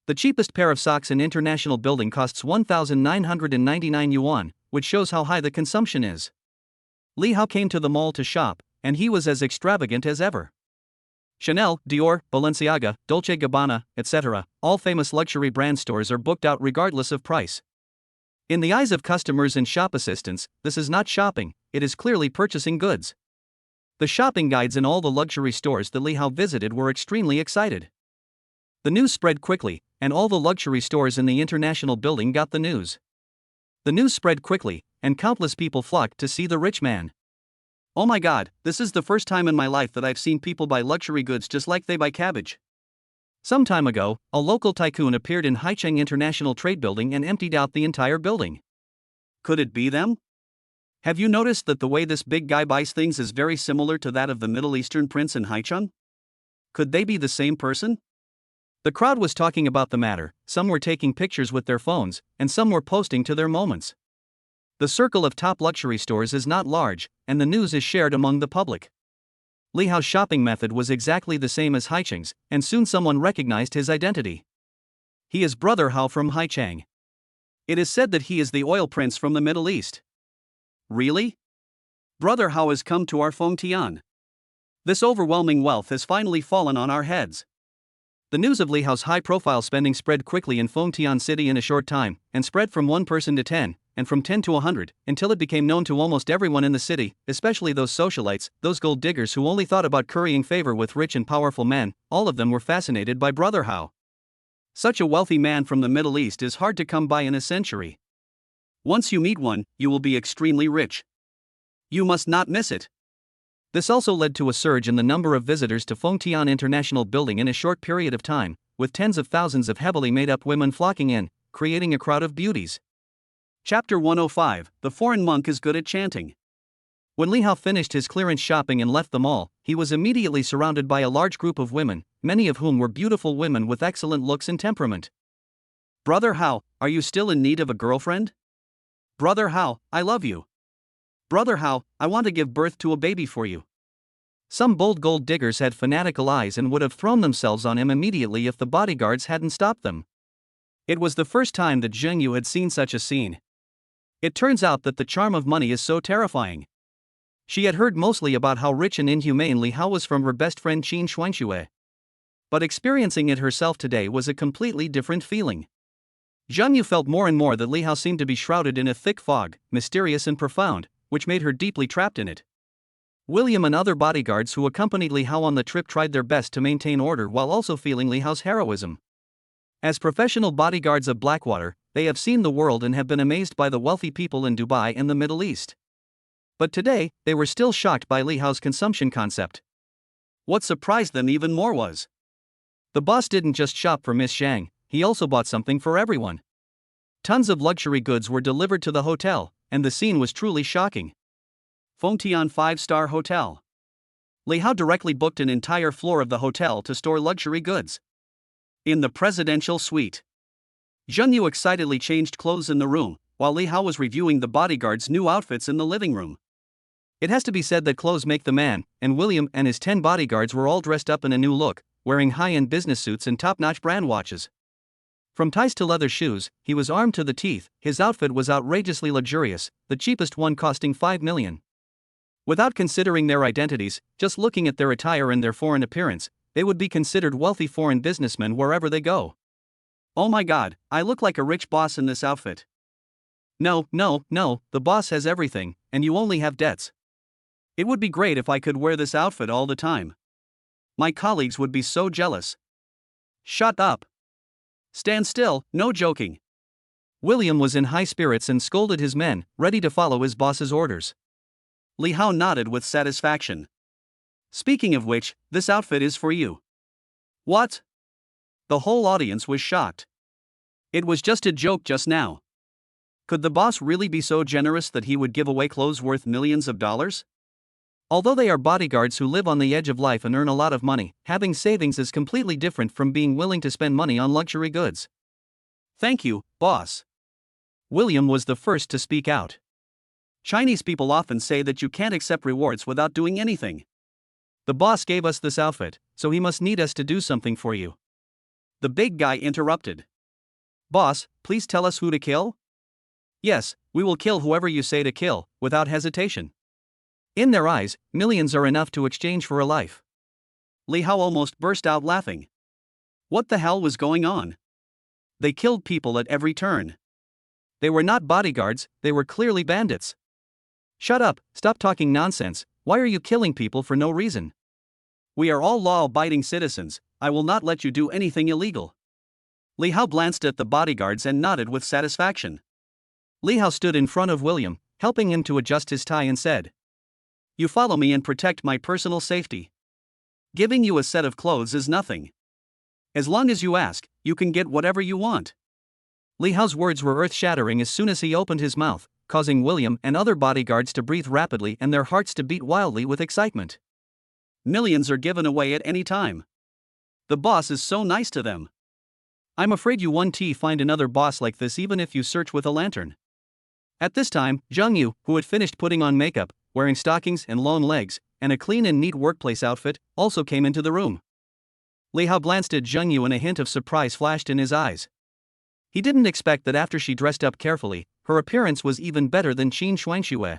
A: The cheapest pair of socks in International Building costs 1,999 yuan, which shows how high the consumption is. Li Hao came to the mall to shop, and he was as extravagant as ever. Chanel, Dior, Balenciaga, Dolce & Gabbana, etc., all famous luxury brand stores are booked out regardless of price. In the eyes of customers and shop assistants, this is not shopping, it is clearly purchasing goods. The shopping guides in all the luxury stores that Li Hao visited were extremely excited. The news spread quickly, and all the luxury stores in the international building got the news. The news spread quickly, and countless people flocked to see the rich man. Oh my god, this is the first time in my life that I've seen people buy luxury goods just like they buy cabbage. Some time ago, a local tycoon appeared in Haicheng International Trade Building and emptied out the entire building. Could it be them? Have you noticed that the way this big guy buys things is very similar to that of the Middle Eastern prince in Haicheng? Could they be the same person? The crowd was talking about the matter, some were taking pictures with their phones, and some were posting to their moments. The circle of top luxury stores is not large, and the news is shared among the public. Li Hao's shopping method was exactly the same as Haicheng's, and soon someone recognized his identity. He is Brother Hao from Haicheng. It is said that he is the oil prince from the Middle East. Really? Brother Hao has come to our Fengtian. This overwhelming wealth has finally fallen on our heads. The news of Li Hao's high-profile spending spread quickly in Fengtian City in a short time, and spread from one person to 10, and from 10 to 100, until it became known to almost everyone in the city, especially those socialites, those gold diggers who only thought about currying favor with rich and powerful men. All of them were fascinated by Brother Hao. Such a wealthy man from the Middle East is hard to come by in a century. Once you meet one, you will be extremely rich. You must not miss it. This also led to a surge in the number of visitors to Fengtian International Building in a short period of time, with tens of thousands of heavily made-up women flocking in, creating a crowd of beauties. Chapter 105, The Foreign Monk is Good at Chanting. When Li Hao finished his clearance shopping and left the mall, he was immediately surrounded by a large group of women, many of whom were beautiful women with excellent looks and temperament. Brother Hao, are you still in need of a girlfriend? Brother Hao, I love you. Brother Hao, I want to give birth to a baby for you. Some bold gold diggers had fanatical eyes and would have thrown themselves on him immediately if the bodyguards hadn't stopped them. It was the first time that Zheng Yu had seen such a scene. It turns out that the charm of money is so terrifying. She had heard mostly about how rich and inhumane Li Hao was from her best friend Qin Xuanxue. But experiencing it herself today was a completely different feeling. Zheng Yu felt more and more that Li Hao seemed to be shrouded in a thick fog, mysterious and profound, which made her deeply trapped in it. William and other bodyguards who accompanied Li Hao on the trip tried their best to maintain order while also feeling Li Hao's heroism. As professional bodyguards of Blackwater, they have seen the world and have been amazed by the wealthy people in Dubai and the Middle East. But today, they were still shocked by Li Hao's consumption concept. What surprised them even more was the boss didn't just shop for Miss Zhang, he also bought something for everyone. Tons of luxury goods were delivered to the hotel, and the scene was truly shocking. Fengtian 5-star Hotel. Li Hao directly booked an entire floor of the hotel to store luxury goods. In the presidential suite, Zheng Yu excitedly changed clothes in the room, while Li Hao was reviewing the bodyguards' new outfits in the living room. It has to be said that clothes make the man, and William and his 10 bodyguards were all dressed up in a new look, wearing high-end business suits and top-notch brand watches. From ties to leather shoes, he was armed to the teeth. His outfit was outrageously luxurious, the cheapest one costing 5 million. Without considering their identities, just looking at their attire and their foreign appearance, they would be considered wealthy foreign businessmen wherever they go. Oh my god, I look like a rich boss in this outfit. No, the boss has everything, and you only have debts. It would be great if I could wear this outfit all the time. My colleagues would be so jealous. Shut up. Stand still, no joking. William was in high spirits and scolded his men, ready to follow his boss's orders. Li Hao nodded with satisfaction. Speaking of which, this outfit is for you. What? The whole audience was shocked. It was just a joke just now. Could the boss really be so generous that he would give away clothes worth millions of dollars? Although they are bodyguards who live on the edge of life and earn a lot of money, having savings is completely different from being willing to spend money on luxury goods. Thank you, boss. William was the first to speak out. Chinese people often say that you can't accept rewards without doing anything. The boss gave us this outfit, so he must need us to do something for you. The big guy interrupted. Boss, please tell us who to kill? Yes, we will kill whoever you say to kill, without hesitation. In their eyes, millions are enough to exchange for a life. Li Hao almost burst out laughing. What the hell was going on? They killed people at every turn. They were not bodyguards, they were clearly bandits. Shut up, stop talking nonsense, why are you killing people for no reason? We are all law-abiding citizens, I will not let you do anything illegal. Li Hao glanced at the bodyguards and nodded with satisfaction. Li Hao stood in front of William, helping him to adjust his tie and said, You follow me and protect my personal safety. Giving you a set of clothes is nothing. As long as you ask, you can get whatever you want. Li Hao's words were earth-shattering as soon as he opened his mouth, causing William and other bodyguards to breathe rapidly and their hearts to beat wildly with excitement. Millions are given away at any time. The boss is so nice to them. I'm afraid you won't find another boss like this even if you search with a lantern. At this time, Zheng Yu, who had finished putting on makeup, wearing stockings and long legs, and a clean and neat workplace outfit, also came into the room. Li Hao glanced at Zheng Yu and a hint of surprise flashed in his eyes. He didn't expect that after she dressed up carefully, her appearance was even better than Qin Shuangxue.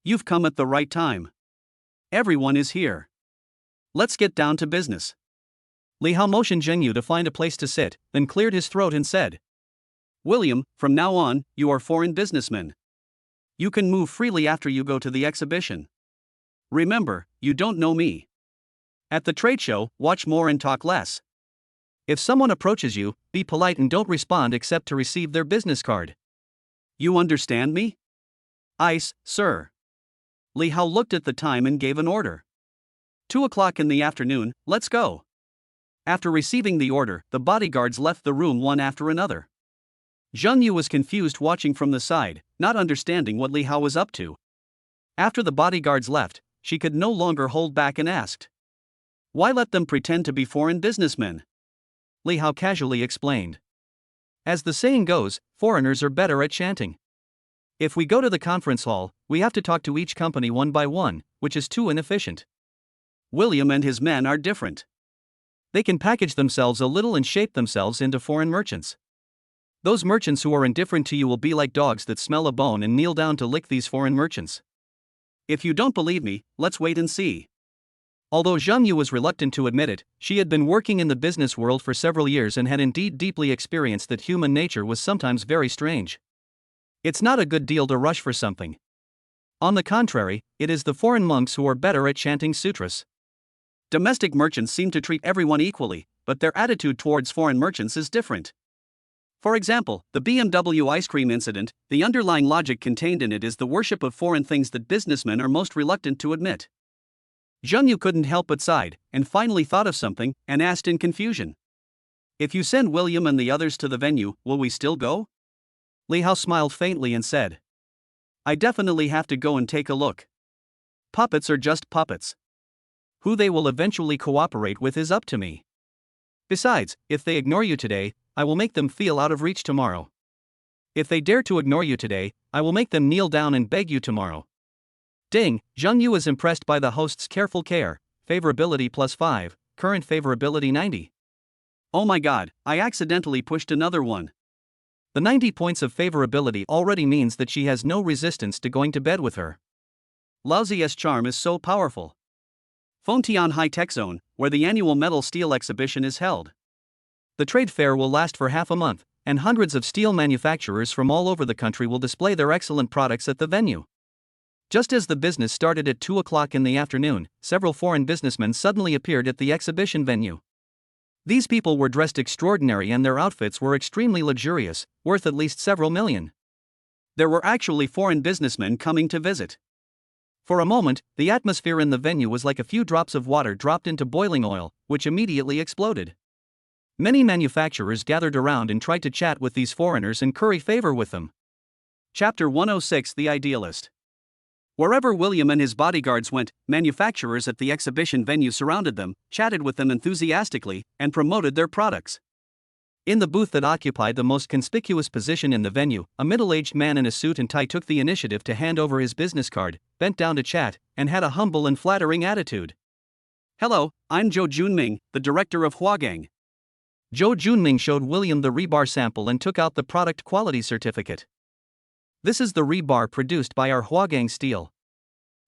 A: You've come at the right time. Everyone is here. Let's get down to business. Li Hao motioned Zheng Yu to find a place to sit, then cleared his throat and said, William, from now on, you are foreign businessmen. You can move freely after you go to the exhibition. Remember, you don't know me. At the trade show, watch more and talk less. If someone approaches you, be polite and don't respond except to receive their business card. You understand me? Ice, sir. Li Hao looked at the time and gave an order. 2:00 in the afternoon, let's go. After receiving the order, the bodyguards left the room one after another. Zheng Yu was confused watching from the side, not understanding what Li Hao was up to. After the bodyguards left, she could no longer hold back and asked, Why let them pretend to be foreign businessmen? Li Hao casually explained. As the saying goes, foreigners are better at chanting. If we go to the conference hall, we have to talk to each company one by one, which is too inefficient. William and his men are different. They can package themselves a little and shape themselves into foreign merchants. Those merchants who are indifferent to you will be like dogs that smell a bone and kneel down to lick these foreign merchants. If you don't believe me, let's wait and see. Although Zheng Yu was reluctant to admit it, she had been working in the business world for several years and had indeed deeply experienced that human nature was sometimes very strange. It's not a good deal to rush for something. On the contrary, it is the foreign monks who are better at chanting sutras. Domestic merchants seem to treat everyone equally, but their attitude towards foreign merchants is different. For example, the BMW ice cream incident, the underlying logic contained in it is the worship of foreign things that businessmen are most reluctant to admit. Zheng Yu couldn't help but sighed, and finally thought of something, and asked in confusion. If you send William and the others to the venue, will we still go? Li Hao smiled faintly and said. I definitely have to go and take a look. Puppets are just puppets. Who they will eventually cooperate with is up to me. Besides, if they ignore you today, I will make them feel out of reach tomorrow. If they dare to ignore you today, I will make them kneel down and beg you tomorrow. Ding, Zheng Yu is impressed by the host's careful care. Favorability +5, current favorability 90. Oh my god, I accidentally pushed another one. The 90 points of favorability already means that she has no resistance to going to bed with her. Laozi's charm is so powerful. Fengtian High Tech Zone, where the annual metal steel exhibition is held. The trade fair will last for half a month, and hundreds of steel manufacturers from all over the country will display their excellent products at the venue. Just as the business started at 2 o'clock in the afternoon, several foreign businessmen suddenly appeared at the exhibition venue. These people were dressed extraordinary and their outfits were extremely luxurious, worth at least several million. There were actually foreign businessmen coming to visit. For a moment, the atmosphere in the venue was like a few drops of water dropped into boiling oil, which immediately exploded. Many manufacturers gathered around and tried to chat with these foreigners and curry favor with them. Chapter 106 The Idealist. Wherever William and his bodyguards went, manufacturers at the exhibition venue surrounded them, chatted with them enthusiastically, and promoted their products. In the booth that occupied the most conspicuous position in the venue, a middle-aged man in a suit and tie took the initiative to hand over his business card, bent down to chat, and had a humble and flattering attitude. Hello, I'm Zhou Junming, the director of Huagang. Zhou Junming showed William the rebar sample and took out the product quality certificate. This is the rebar produced by our Huagang steel.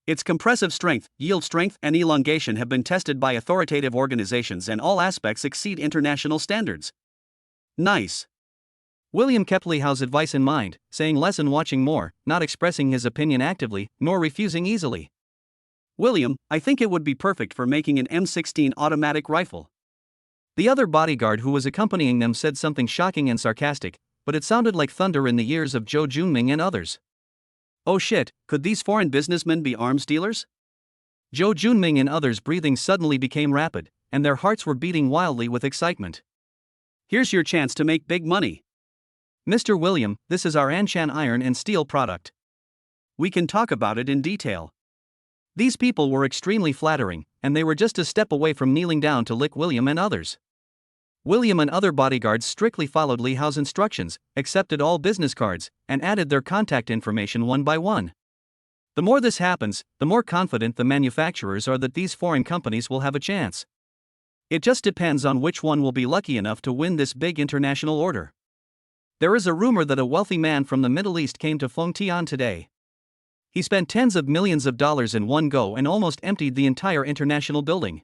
A: Its compressive strength, yield strength, and elongation have been tested by authoritative organizations and all aspects exceed international standards. Nice. William kept Li Hao's advice in mind, saying less and watching more, not expressing his opinion actively, nor refusing easily. William, I think it would be perfect for making an M16 automatic rifle. The other bodyguard who was accompanying them said something shocking and sarcastic, but it sounded like thunder in the ears of Zhou Junming and others. Oh shit, could these foreign businessmen be arms dealers? Zhou Junming and others' breathing suddenly became rapid, and their hearts were beating wildly with excitement. Here's your chance to make big money. Mr. William, this is our Anshan iron and steel product. We can talk about it in detail. These people were extremely flattering, and they were just a step away from kneeling down to lick William and others. William and other bodyguards strictly followed Li Hao's instructions, accepted all business cards, and added their contact information one by one. The more this happens, the more confident the manufacturers are that these foreign companies will have a chance. It just depends on which one will be lucky enough to win this big international order. There is a rumor that a wealthy man from the Middle East came to Fengtian today. He spent tens of millions of dollars in one go and almost emptied the entire international building.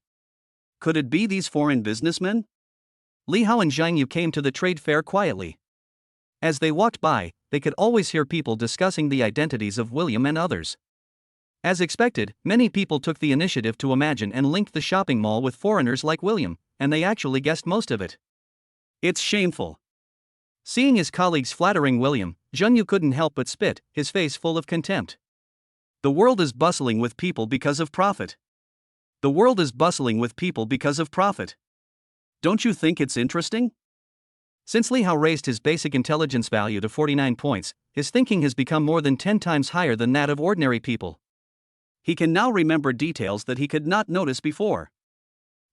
A: Could it be these foreign businessmen? Li Hao and Zheng Yu came to the trade fair quietly. As they walked by, they could always hear people discussing the identities of William and others. As expected, many people took the initiative to imagine and link the shopping mall with foreigners like William, and they actually guessed most of it. It's shameful. Seeing his colleagues flattering William, Zheng Yu couldn't help but spit, his face full of contempt. The world is bustling with people because of profit. The world is bustling with people because of profit. Don't you think it's interesting? Since Li Hao raised his basic intelligence value to 49 points, his thinking has become more than 10 times higher than that of ordinary people. He can now remember details that he could not notice before.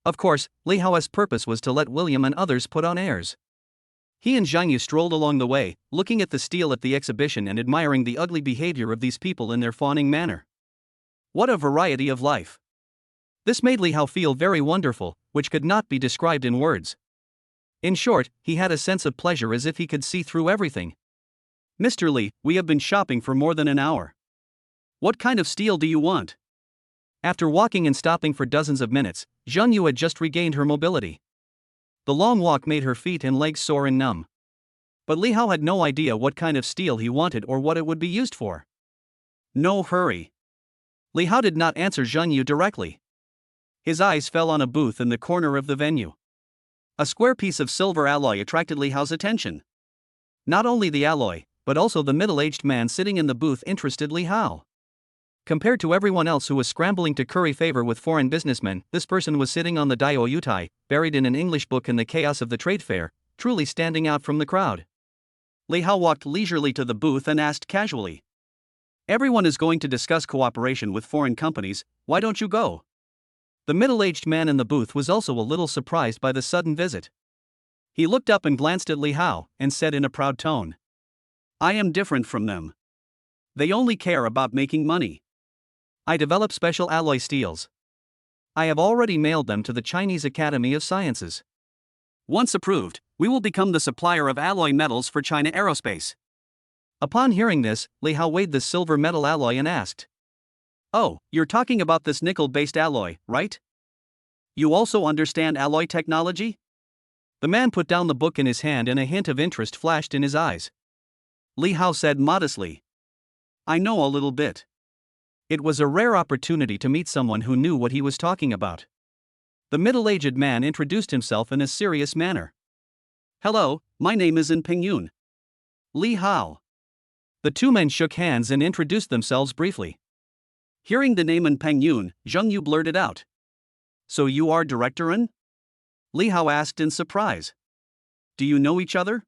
A: Of course, Li Hao's purpose was to let William and others put on airs. He and Zheng Yu strolled along the way, looking at the steel at the exhibition and admiring the ugly behavior of these people in their fawning manner. What a variety of life! This made Li Hao feel very wonderful, which could not be described in words. In short, he had a sense of pleasure as if he could see through everything. Mr. Li, we have been shopping for more than an hour. What kind of steel do you want? After walking and stopping for dozens of minutes, Zheng Yu had just regained her mobility. The long walk made her feet and legs sore and numb. But Li Hao had no idea what kind of steel he wanted or what it would be used for. No hurry. Li Hao did not answer Zheng Yu directly. His eyes fell on a booth in the corner of the venue. A square piece of silver alloy attracted Li Hao's attention. Not only the alloy, but also the middle-aged man sitting in the booth interested Li Hao. Compared to everyone else who was scrambling to curry favor with foreign businessmen, this person was sitting on the Daiou Yutai, buried in an English book in the chaos of the trade fair, truly standing out from the crowd. Li Hao walked leisurely to the booth and asked casually. Everyone is going to discuss cooperation with foreign companies, why don't you go? The middle-aged man in the booth was also a little surprised by the sudden visit. He looked up and glanced at Li Hao, and said in a proud tone. I am different from them. They only care about making money. I develop special alloy steels. I have already mailed them to the Chinese Academy of Sciences. Once approved, we will become the supplier of alloy metals for China Aerospace. Upon hearing this, Li Hao weighed the silver metal alloy and asked. Oh, you're talking about this nickel-based alloy, right? You also understand alloy technology? The man put down the book in his hand and a hint of interest flashed in his eyes. Li Hao said modestly. I know a little bit. It was a rare opportunity to meet someone who knew what he was talking about. The middle-aged man introduced himself in a serious manner. Hello, my name is Pingyun. Li Hao. The two men shook hands and introduced themselves briefly. Hearing the name Pingyun, Zheng Yu blurted out. So you are Director N? Li Hao asked in surprise. Do you know each other?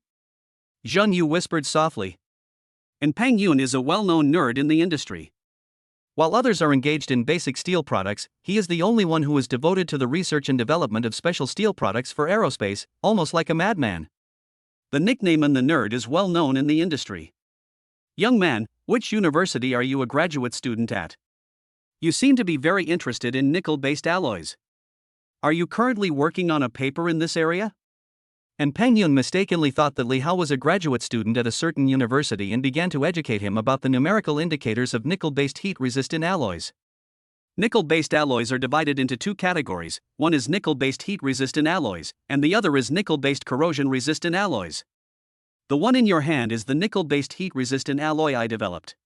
A: Zheng Yu whispered softly. And Pingyun is a well-known nerd in the industry. While others are engaged in basic steel products, he is the only one who is devoted to the research and development of special steel products for aerospace, almost like a madman. The nickname and the nerd is well known in the industry. Young man, which university are you a graduate student at? You seem to be very interested in nickel-based alloys. Are you currently working on a paper in this area? And Pingyun mistakenly thought that Li Hao was a graduate student at a certain university and began to educate him about the numerical indicators of nickel-based heat-resistant alloys. Nickel-based alloys are divided into two categories, one is nickel-based heat-resistant alloys, and the other is nickel-based corrosion-resistant alloys. The one in your hand is the nickel-based heat-resistant alloy I developed.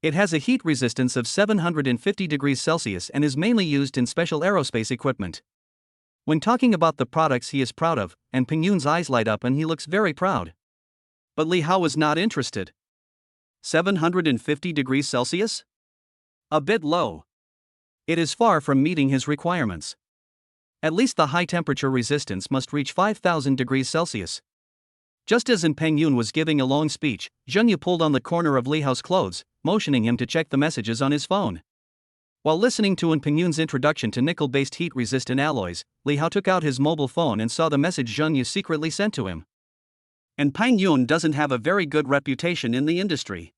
A: It has a heat resistance of 750 degrees Celsius and is mainly used in special aerospace equipment. When talking about the products he is proud of, and Pingyun's eyes light up and he looks very proud. But Li Hao was not interested. 750 degrees Celsius? A bit low. It is far from meeting his requirements. At least the high temperature resistance must reach 5,000 degrees Celsius. Just as Pingyun was giving a long speech, Zheng Yu pulled on the corner of Li Hao's clothes, motioning him to check the messages on his phone. While listening to Pingyun's introduction to nickel-based heat-resistant alloys, Li Hao took out his mobile phone and saw the message Zheng Yu secretly sent to him. And Pingyun doesn't have a very good reputation in the industry.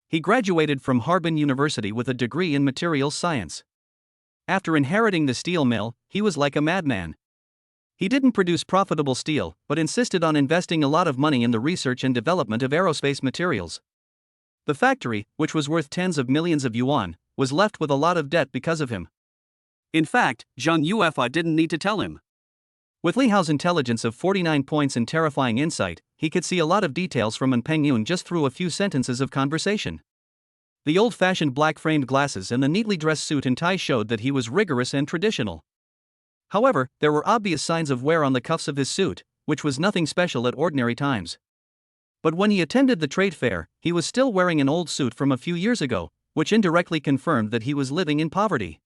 A: He graduated from Harbin University with a degree in materials science. After inheriting the steel mill, he was like a madman. He didn't produce profitable steel, but insisted on investing a lot of money in the research and development of aerospace materials. The factory, which was worth tens of millions of yuan, was left with a lot of debt because of him. In fact, Zheng Yufa didn't need to tell him. With Li Hao's intelligence of 49 points and terrifying insight, he could see a lot of details from Pingyun just through a few sentences of conversation. The old-fashioned black-framed glasses and the neatly dressed suit and tie showed that he was rigorous and traditional. However, there were obvious signs of wear on the cuffs of his suit, which was nothing special at ordinary times. But when he attended the trade fair, he was still wearing an old suit from a few years ago, which indirectly confirmed that he was living in poverty.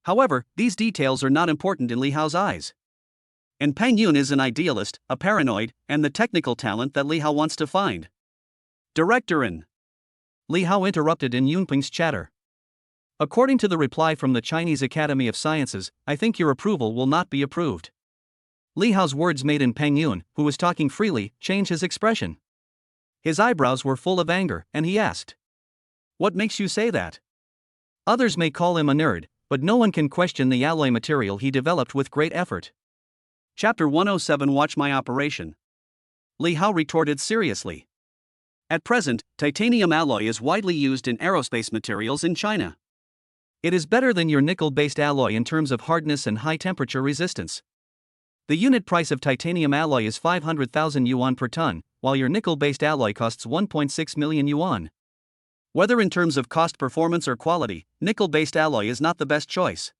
A: However, these details are not important in Li Hao's eyes. And Pingyun is an idealist, a paranoid, and the technical talent that Li Hao wants to find. Director N. Li Hao interrupted in Yunping's chatter. According to the reply from the Chinese Academy of Sciences, I think your approval will not be approved. Li Hao's words made Pingyun, who was talking freely, change his expression. His eyebrows were full of anger, and he asked, "What makes you say that?" Others may call him a nerd, but no one can question the alloy material he developed with great effort. Chapter 107 Watch my operation. Li Hao retorted seriously. At present, titanium alloy is widely used in aerospace materials in China. It is better than your nickel-based alloy in terms of hardness and high-temperature resistance. The unit price of titanium alloy is 500,000 yuan per ton, while your nickel-based alloy costs 1.6 million yuan. Whether in terms of cost, performance, or quality, nickel-based alloy is not the best choice.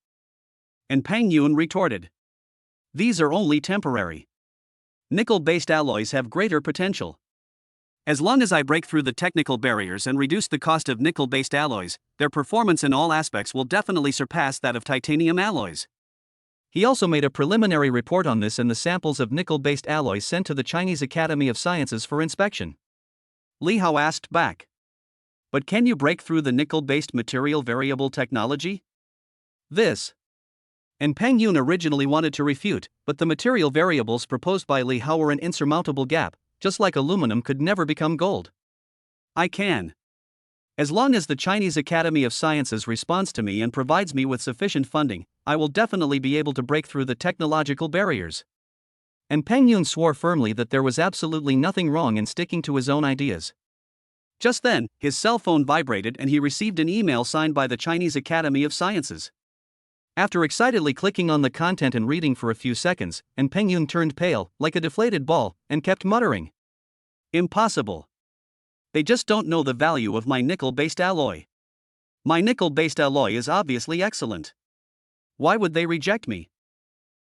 A: And Peng Yun retorted. These are only temporary. Nickel-based alloys have greater potential. As long as I break through the technical barriers and reduce the cost of nickel-based alloys, their performance in all aspects will definitely surpass that of titanium alloys. He also made a preliminary report on this in the samples of nickel-based alloys sent to the Chinese Academy of Sciences for inspection. Li Hao asked back. But can you break through the nickel-based material variable technology? This. And Peng Yun originally wanted to refute, but the material variables proposed by Li Hao were an insurmountable gap, just like aluminum could never become gold. I can. As long as the Chinese Academy of Sciences responds to me and provides me with sufficient funding, I will definitely be able to break through the technological barriers. And Peng Yun swore firmly that there was absolutely nothing wrong in sticking to his own ideas. Just then, his cell phone vibrated and he received an email signed by the Chinese Academy of Sciences. After excitedly clicking on the content and reading for a few seconds, and Peng Yun turned pale, like a deflated ball, and kept muttering. Impossible. They just don't know the value of my nickel-based alloy. My nickel-based alloy is obviously excellent. Why would they reject me?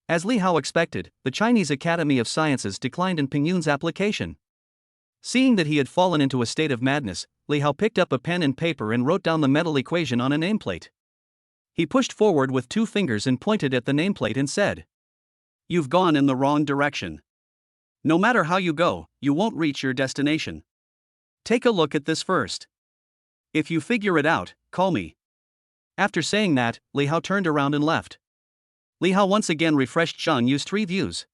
A: As Li Hao expected, the Chinese Academy of Sciences declined in Peng Yun's application. Seeing that he had fallen into a state of madness, Li Hao picked up a pen and paper and wrote down the metal equation on a nameplate. He pushed forward with 2 fingers and pointed at the nameplate and said, "You've gone in the wrong direction. No matter how you go, you won't reach your destination. Take a look at this first. If you figure it out, call me." After saying that, Li Hao turned around and left. Li Hao once again refreshed Zhang Yu's 3 views.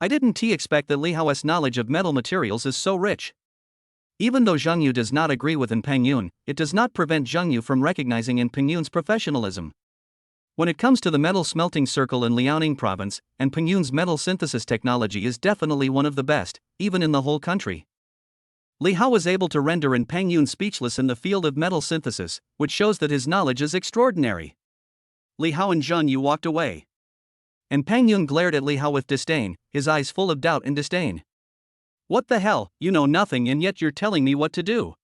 A: I didn't expect that Li Hao's knowledge of metal materials is so rich. Even though Zhang Yu does not agree with Peng Yun, it does not prevent Zhang Yu from recognizing in Peng Yun's professionalism. When it comes to the metal smelting circle in Liaoning province, and Peng Yun's metal synthesis technology is definitely one of the best, even in the whole country. Li Hao was able to render Peng Yun speechless in the field of metal synthesis, which shows that his knowledge is extraordinary. Li Hao and Zhang Yu walked away. And Peng Yun glared at Li Hao with disdain, his eyes full of doubt and disdain. What the hell, you know nothing and yet you're telling me what to do.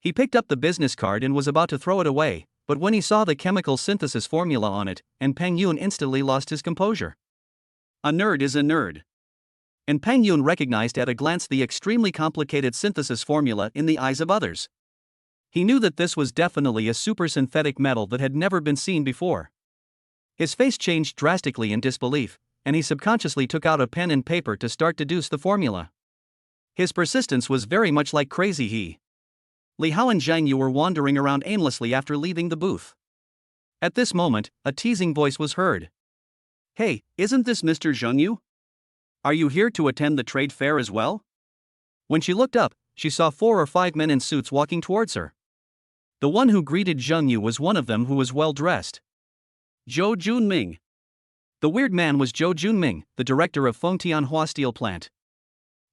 A: He picked up the business card and was about to throw it away, but when he saw the chemical synthesis formula on it, and Peng Yun instantly lost his composure. A nerd is a nerd. And Peng Yun recognized at a glance the extremely complicated synthesis formula in the eyes of others. He knew that this was definitely a super synthetic metal that had never been seen before. His face changed drastically in disbelief, and he subconsciously took out a pen and paper to start deduce the formula. His persistence was very much like crazy. Li Hao and Zhang Yu were wandering around aimlessly after leaving the booth. At this moment, a teasing voice was heard. Hey, isn't this Mr. Zhang Yu? Are you here to attend the trade fair as well? When she looked up, she saw 4 or 5 men in suits walking towards her. The one who greeted Zhang Yu was one of them who was well dressed. Zhou Junming. The weird man was Zhou Junming, the director of Fengtianhua Steel Plant.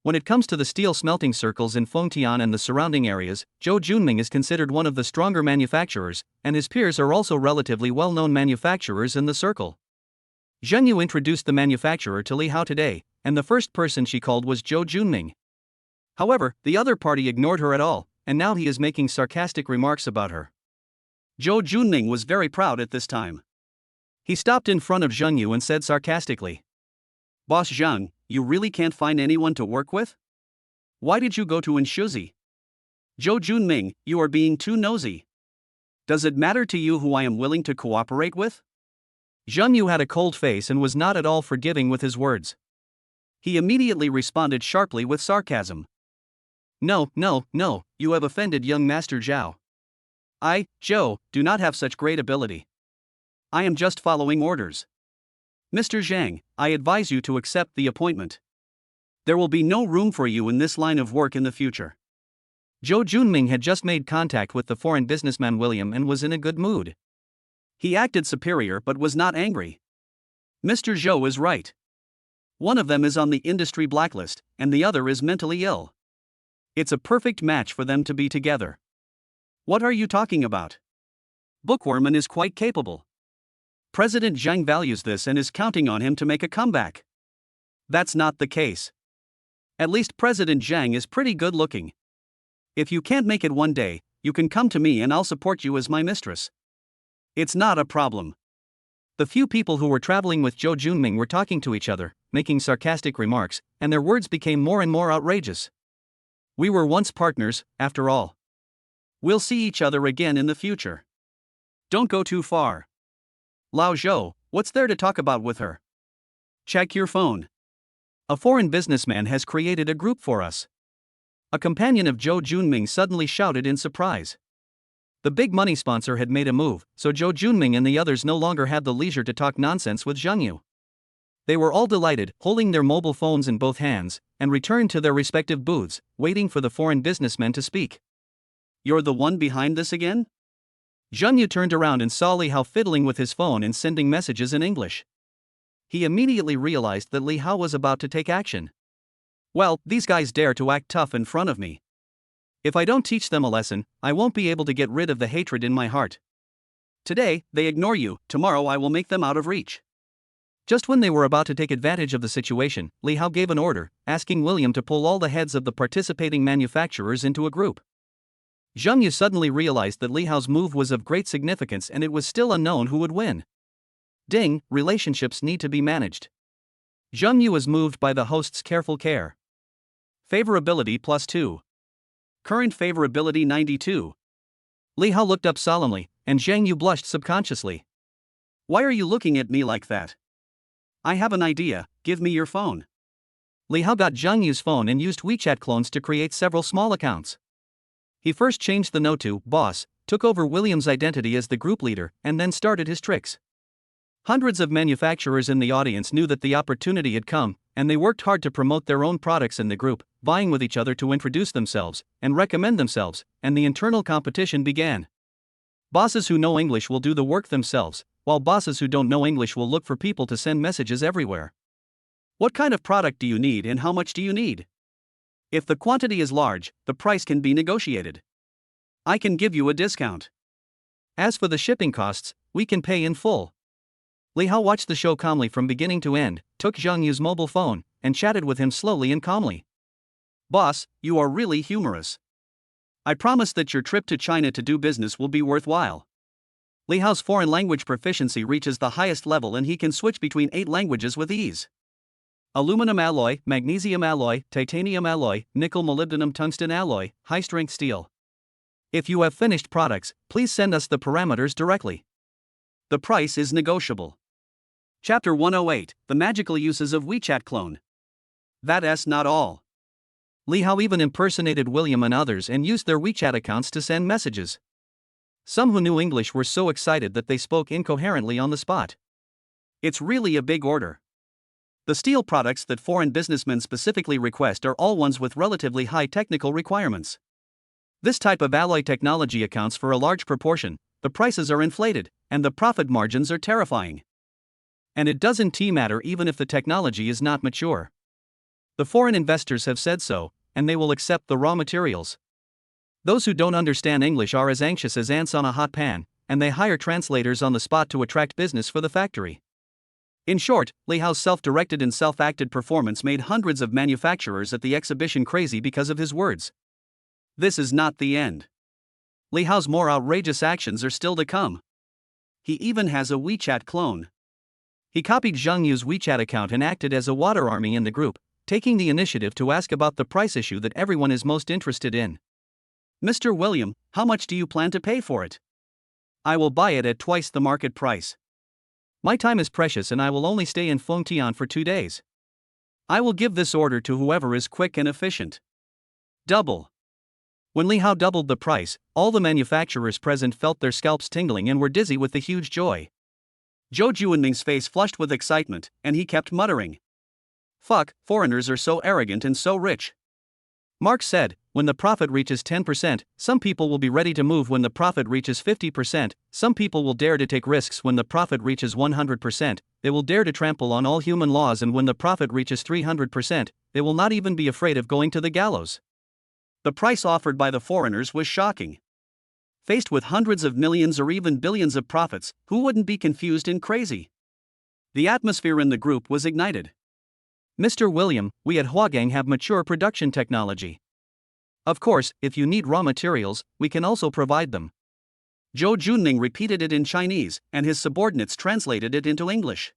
A: When it comes to the steel smelting circles in Fengtian and the surrounding areas, Zhou Junming is considered one of the stronger manufacturers, and his peers are also relatively well-known manufacturers in the circle. Zhang Yu introduced the manufacturer to Li Hao today, and the first person she called was Zhou Junming. However, the other party ignored her at all, and now he is making sarcastic remarks about her. Zhou Junming was very proud at this time. He stopped in front of Zhang Yu and said sarcastically, "Boss Zhang, you really can't find anyone to work with? Why did you go to Enshuzi? Zhou Junming, you are being too nosy. Does it matter to you who I am willing to cooperate with?" Zhang Yu had a cold face and was not at all forgiving with his words. He immediately responded sharply with sarcasm. No, you have offended young Master Zhao. I, Zhou, do not have such great ability. I am just following orders. Mr. Zhang, I advise you to accept the appointment. There will be no room for you in this line of work in the future. Zhou Junming had just made contact with the foreign businessman William and was in a good mood. He acted superior but was not angry. Mr. Zhou is right. One of them is on the industry blacklist, and the other is mentally ill. It's a perfect match for them to be together. What are you talking about? Bookworman is quite capable. President Zhang values this and is counting on him to make a comeback. That's not the case. At least President Zhang is pretty good looking. If you can't make it one day, You can come to me and I'll support you as my mistress. It's not a problem. The few people who were traveling with Zhou Junming were talking to each other, making sarcastic remarks, and their words became more and more outrageous. We were once partners, after all. We'll see each other again in the future. Don't go too far. Lao Zhou, what's there to talk about with her? Check your phone. A foreign businessman has created a group for us. A companion of Zhou Junming suddenly shouted in surprise. The big money sponsor had made a move, so Zhou Junming and the others no longer had the leisure to talk nonsense with Zheng Yu. They were all delighted, holding their mobile phones in both hands, and returned to their respective booths, waiting for the foreign businessmen to speak. You're the one behind this again? Zheng Yu turned around and saw Li Hao fiddling with his phone and sending messages in English. He immediately realized that Li Hao was about to take action. Well, these guys dare to act tough in front of me. If I don't teach them a lesson, I won't be able to get rid of the hatred in my heart. Today, they ignore you, tomorrow I will make them out of reach. Just when they were about to take advantage of the situation, Li Hao gave an order, asking William to pull all the heads of the participating manufacturers into a group. Zheng Yu suddenly realized that Li Hao's move was of great significance and it was still unknown who would win. Ding, relationships need to be managed. Zheng Yu was moved by the host's careful care. Favorability +2. Current favorability 92. Li Hao looked up solemnly, and Zheng Yu blushed subconsciously. Why are you looking at me like that? I have an idea, give me your phone. Li Hao got Zheng Yu's phone and used WeChat clones to create several small accounts. He first changed the note to boss, took over William's identity as the group leader, and then started his tricks. Hundreds of manufacturers in the audience knew that the opportunity had come, and they worked hard to promote their own products in the group, vying with each other to introduce themselves and recommend themselves, and the internal competition began. Bosses who know English will do the work themselves, while bosses who don't know English will look for people to send messages everywhere. What kind of product do you need and how much do you need? If the quantity is large, the price can be negotiated. I can give you a discount. As for the shipping costs, we can pay in full. Li Hao watched the show calmly from beginning to end, took Zheng Yu's mobile phone, and chatted with him slowly and calmly. Boss, you are really humorous. I promise that your trip to China to do business will be worthwhile. Li Hao's foreign language proficiency reaches the highest level and he can switch between 8 languages with ease. Aluminum alloy, magnesium alloy, titanium alloy, nickel molybdenum tungsten alloy, high-strength steel. If you have finished products, please send us the parameters directly. The price is negotiable. Chapter 108, The Magical Uses of WeChat Clone. That's not all. Li Hao even impersonated William and others and used their WeChat accounts to send messages. Some who knew English were so excited that they spoke incoherently on the spot. It's really a big order. The steel products that foreign businessmen specifically request are all ones with relatively high technical requirements. This type of alloy technology accounts for a large proportion, the prices are inflated, and the profit margins are terrifying. And it doesn't matter even if the technology is not mature. The foreign investors have said so, and they will accept the raw materials. Those who don't understand English are as anxious as ants on a hot pan, and they hire translators on the spot to attract business for the factory. In short, Li Hao's self-directed and self-acted performance made hundreds of manufacturers at the exhibition crazy because of his words. This is not the end. Li Hao's more outrageous actions are still to come. He even has a WeChat clone. He copied Zheng Yu's WeChat account and acted as a water army in the group, taking the initiative to ask about the price issue that everyone is most interested in. Mr. William, how much do you plan to pay for it? I will buy it at twice the market price. My time is precious and I will only stay in Fengtian for 2 days. I will give this order to whoever is quick and efficient. Double. When Li Hao doubled the price, all the manufacturers present felt their scalps tingling and were dizzy with the huge joy. Zhou Junming's face flushed with excitement, and he kept muttering. Fuck, foreigners are so arrogant and so rich. Marx said, when the profit reaches 10%, some people will be ready to move when the profit reaches 50%, some people will dare to take risks when the profit reaches 100%, they will dare to trample on all human laws and when the profit reaches 300%, they will not even be afraid of going to the gallows. The price offered by the foreigners was shocking. Faced with hundreds of millions or even billions of profits, who wouldn't be confused and crazy? The atmosphere in the group was ignited. Mr. William, we at Huagang have mature production technology. Of course, if you need raw materials, we can also provide them. Zhou Junming repeated it in Chinese, and his subordinates translated it into English.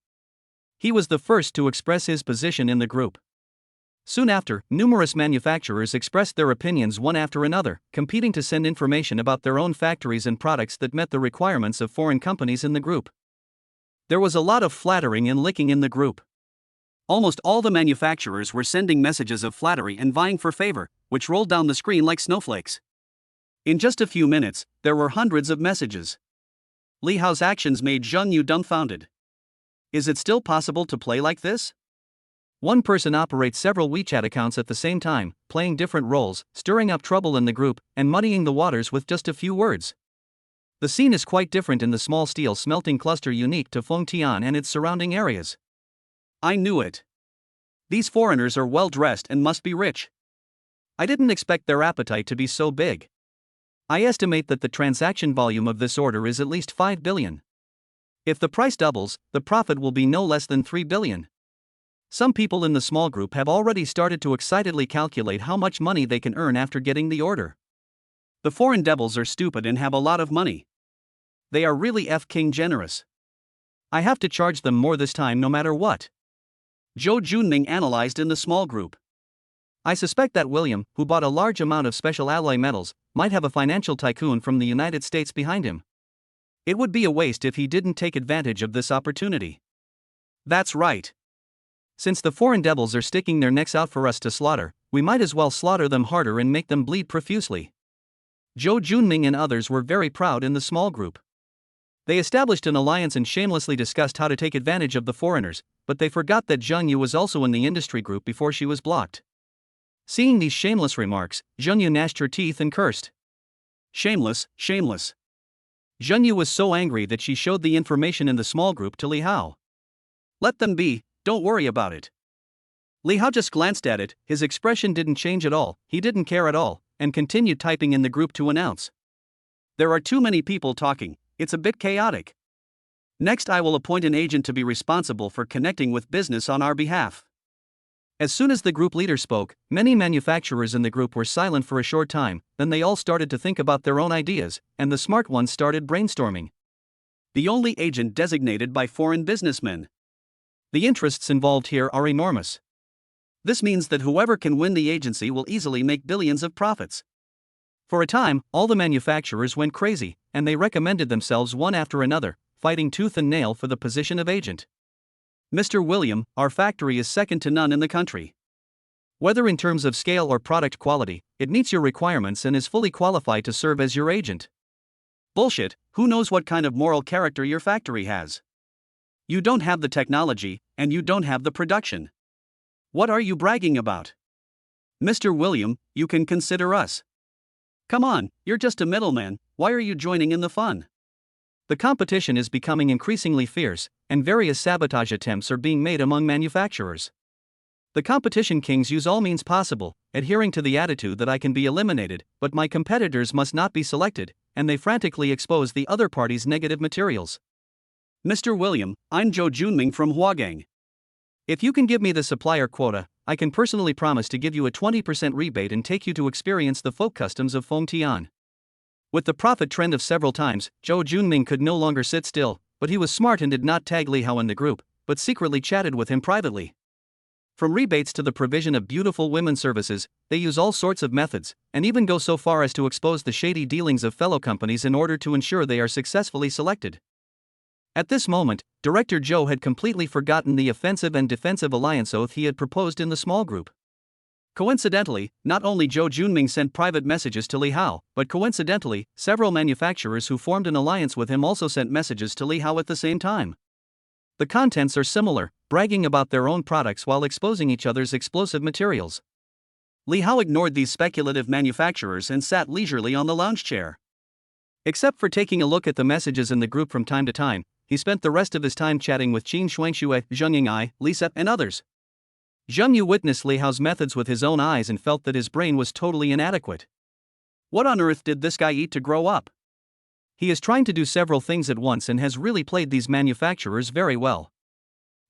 A: He was the first to express his position in the group. Soon after, numerous manufacturers expressed their opinions one after another, competing to send information about their own factories and products that met the requirements of foreign companies in the group. There was a lot of flattering and licking in the group. Almost all the manufacturers were sending messages of flattery and vying for favor, which rolled down the screen like snowflakes. In just a few minutes, there were hundreds of messages. Li Hao's actions made Zheng Yu dumbfounded. Is it still possible to play like this? One person operates several WeChat accounts at the same time, playing different roles, stirring up trouble in the group, and muddying the waters with just a few words. The scene is quite different in the small steel smelting cluster unique to Fengtian and its surrounding areas. I knew it. These foreigners are well dressed and must be rich. I didn't expect their appetite to be so big. I estimate that the transaction volume of this order is at least 5 billion. If the price doubles, the profit will be no less than 3 billion. Some people in the small group have already started to excitedly calculate how much money they can earn after getting the order. The foreign devils are stupid and have a lot of money. They are really King generous. I have to charge them more this time no matter what. Zhou Junming analyzed in the small group. I suspect that William, who bought a large amount of special alloy metals, might have a financial tycoon from the United States behind him. It would be a waste if he didn't take advantage of this opportunity. That's right. Since the foreign devils are sticking their necks out for us to slaughter, we might as well slaughter them harder and make them bleed profusely. Zhou Junming and others were very proud in the small group. They established an alliance and shamelessly discussed how to take advantage of the foreigners, but they forgot that Zheng Yu was also in the industry group before she was blocked. Seeing these shameless remarks, Zheng Yu gnashed her teeth and cursed. Shameless, shameless. Zheng Yu was so angry that she showed the information in the small group to Li Hao. Let them be, don't worry about it. Li Hao just glanced at it, his expression didn't change at all, he didn't care at all, and continued typing in the group to announce. There are too many people talking, it's a bit chaotic. Next I will appoint an agent to be responsible for connecting with business on our behalf. As soon as the group leader spoke, many manufacturers in the group were silent for a short time, then they all started to think about their own ideas, and the smart ones started brainstorming. The only agent designated by foreign businessmen. The interests involved here are enormous. This means that whoever can win the agency will easily make billions of profits. For a time, all the manufacturers went crazy, and they recommended themselves one after another, fighting tooth and nail for the position of agent. Mr. William, our factory is second to none in the country. Whether in terms of scale or product quality, it meets your requirements and is fully qualified to serve as your agent. Bullshit, who knows what kind of moral character your factory has? You don't have the technology, and you don't have the production. What are you bragging about? Mr. William, you can consider us. Come on, you're just a middleman, why are you joining in the fun? The competition is becoming increasingly fierce, and various sabotage attempts are being made among manufacturers. The competition kings use all means possible, adhering to the attitude that I can be eliminated, but my competitors must not be selected, and they frantically expose the other party's negative materials. Mr. William, I'm Zhou Junming from Huagang. If you can give me the supplier quota, I can personally promise to give you a 20% rebate and take you to experience the folk customs of Fengtian. With the profit trend of several times, Zhou Junming could no longer sit still, but he was smart and did not tag Li Hao in the group, but secretly chatted with him privately. From rebates to the provision of beautiful women services, they use all sorts of methods, and even go so far as to expose the shady dealings of fellow companies in order to ensure they are successfully selected. At this moment, Director Zhou had completely forgotten the offensive and defensive alliance oath he had proposed in the small group. Coincidentally, not only Zhou Junming sent private messages to Li Hao, but coincidentally, several manufacturers who formed an alliance with him also sent messages to Li Hao at the same time. The contents are similar, bragging about their own products while exposing each other's explosive materials. Li Hao ignored these speculative manufacturers and sat leisurely on the lounge chair. Except for taking a look at the messages in the group from time to time, he spent the rest of his time chatting with Qin Shuangxue, Zheng Ying'ai, Lisa, and others. Zheng Yu witnessed Li Hao's methods with his own eyes and felt that his brain was totally inadequate. What on earth did this guy eat to grow up? He is trying to do several things at once and has really played these manufacturers very well.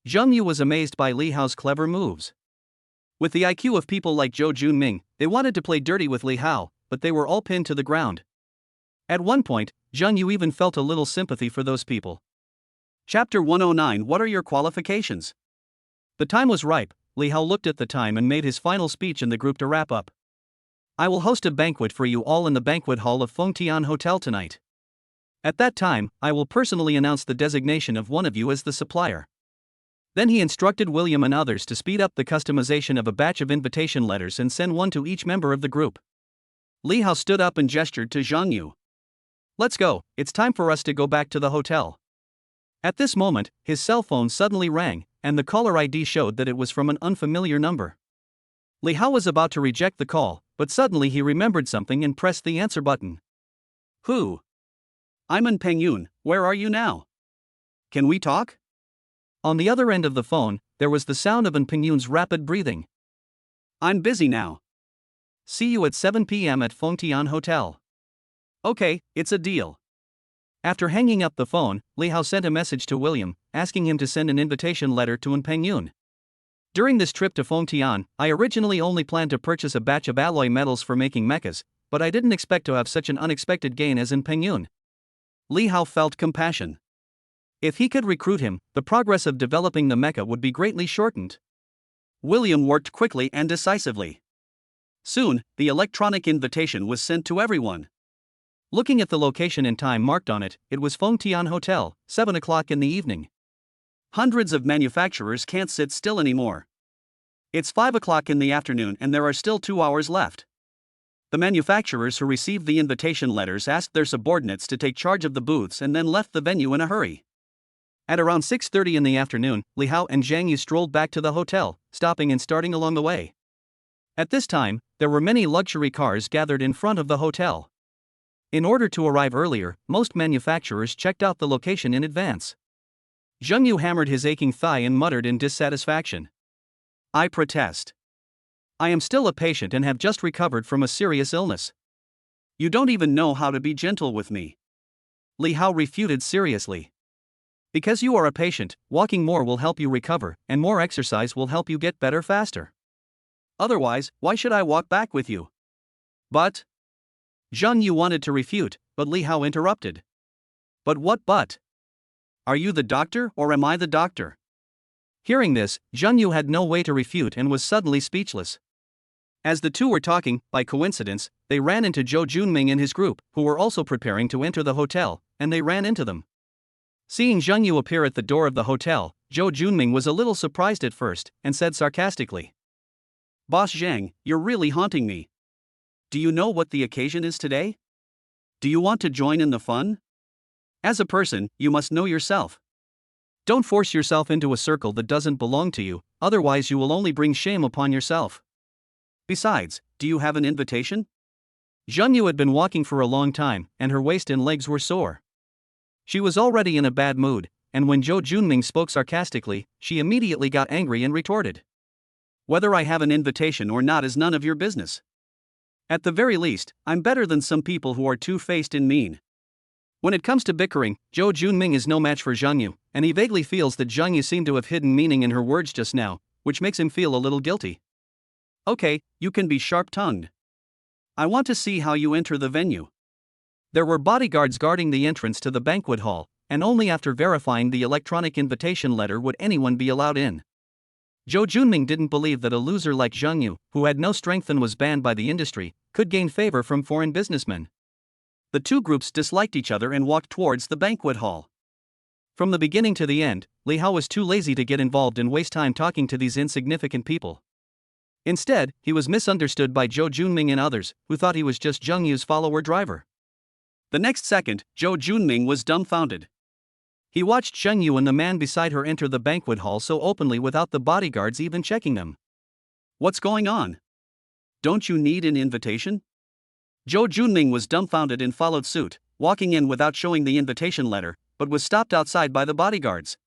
A: Zheng Yu was amazed by Li Hao's clever moves.
B: With the IQ of people like Zhou Junming, they wanted to play dirty with Li Hao, but they were all pinned to the ground. At one point, Zhang Yu even felt a little sympathy for those people. Chapter 109. What are your qualifications? The time was ripe. Li Hao looked at the time and made his final speech in the group to wrap up. I will host a banquet for you all in the banquet hall of Fengtian Hotel tonight. At that time, I will personally announce the designation of one of you as the supplier. Then he instructed William and others to speed up the customization of a batch of invitation letters and send one to each member of the group. Li Hao stood up and gestured to Zhang Yu. Let's go, it's time for us to go back to the hotel. At this moment, his cell phone suddenly rang, and the caller ID showed that it was from an unfamiliar number. Li Hao was about to reject the call, but suddenly he remembered something and pressed the answer button. Who? I'm in Pengyun, where are you now? Can we talk? On the other end of the phone, there was the sound of An Pengyun's rapid breathing. I'm busy now. See you at 7 p.m. at Fengtian Hotel. Okay, it's a deal. After hanging up the phone, Li Hao sent a message to William, asking him to send an invitation letter to An Pengyun. During this trip to Fengtian, I originally only planned to purchase a batch of alloy metals for making mechas, but I didn't expect to have such an unexpected gain as in Pengyun. Li Hao felt compassion. If he could recruit him, the progress of developing the mecha would be greatly shortened. William worked quickly and decisively. Soon, the electronic invitation was sent to everyone. Looking at the location and time marked on it, it was Fengtian Hotel, 7 o'clock in the evening. Hundreds of manufacturers can't sit still anymore. It's 5 o'clock in the afternoon and there are still 2 hours left. The manufacturers who received the invitation letters asked their subordinates to take charge of the booths and then left the venue in a hurry. At around 6:30 in the afternoon, Li Hao and Zhang Yu strolled back to the hotel, stopping and starting along the way. At this time, there were many luxury cars gathered in front of the hotel. In order to arrive earlier, most manufacturers checked out the location in advance. Zhang Yu hammered his aching thigh and muttered in dissatisfaction. I protest. I am still a patient and have just recovered from a serious illness. You don't even know how to be gentle with me. Li Hao refuted seriously. Because you are a patient, walking more will help you recover, and more exercise will help you get better faster. Otherwise, why should I walk back with you? But? Zhang Yu wanted to refute, but Li Hao interrupted. But what but? Are you the doctor or am I the doctor? Hearing this, Zhang Yu had no way to refute and was suddenly speechless. As the two were talking, by coincidence, they ran into Zhou Junming and his group, who were also preparing to enter the hotel, and they ran into them. Seeing Zhang Yu appear at the door of the hotel, Zhou Junming was a little surprised at first, and said sarcastically. Boss Zhang, you're really haunting me. Do you know what the occasion is today? Do you want to join in the fun? As a person, you must know yourself. Don't force yourself into a circle that doesn't belong to you, otherwise you will only bring shame upon yourself. Besides, do you have an invitation? Zhang Yu had been walking for a long time, and her waist and legs were sore. She was already in a bad mood, and when Zhou Junming spoke sarcastically, she immediately got angry and retorted. Whether I have an invitation or not is none of your business. At the very least, I'm better than some people who are two-faced and mean. When it comes to bickering, Zhou Junming is no match for Zhang Yu, and he vaguely feels that Zhang Yu seemed to have hidden meaning in her words just now, which makes him feel a little guilty. Okay, you can be sharp-tongued. I want to see how you enter the venue. There were bodyguards guarding the entrance to the banquet hall, and only after verifying the electronic invitation letter would anyone be allowed in. Zhou Junming didn't believe that a loser like Zhang Yu, who had no strength and was banned by the industry, could gain favor from foreign businessmen. The two groups disliked each other and walked towards the banquet hall. From the beginning to the end, Li Hao was too lazy to get involved and waste time talking to these insignificant people. Instead, he was misunderstood by Zhou Junming and others, who thought he was just Zhang Yu's follower-driver. The next second, Zhou Junming was dumbfounded. He watched Zhang Yu and the man beside her enter the banquet hall so openly without the bodyguards even checking them. What's going on? Don't you need an invitation? Zhou Junming was dumbfounded and followed suit, walking in without showing the invitation letter, but was stopped outside by the bodyguards.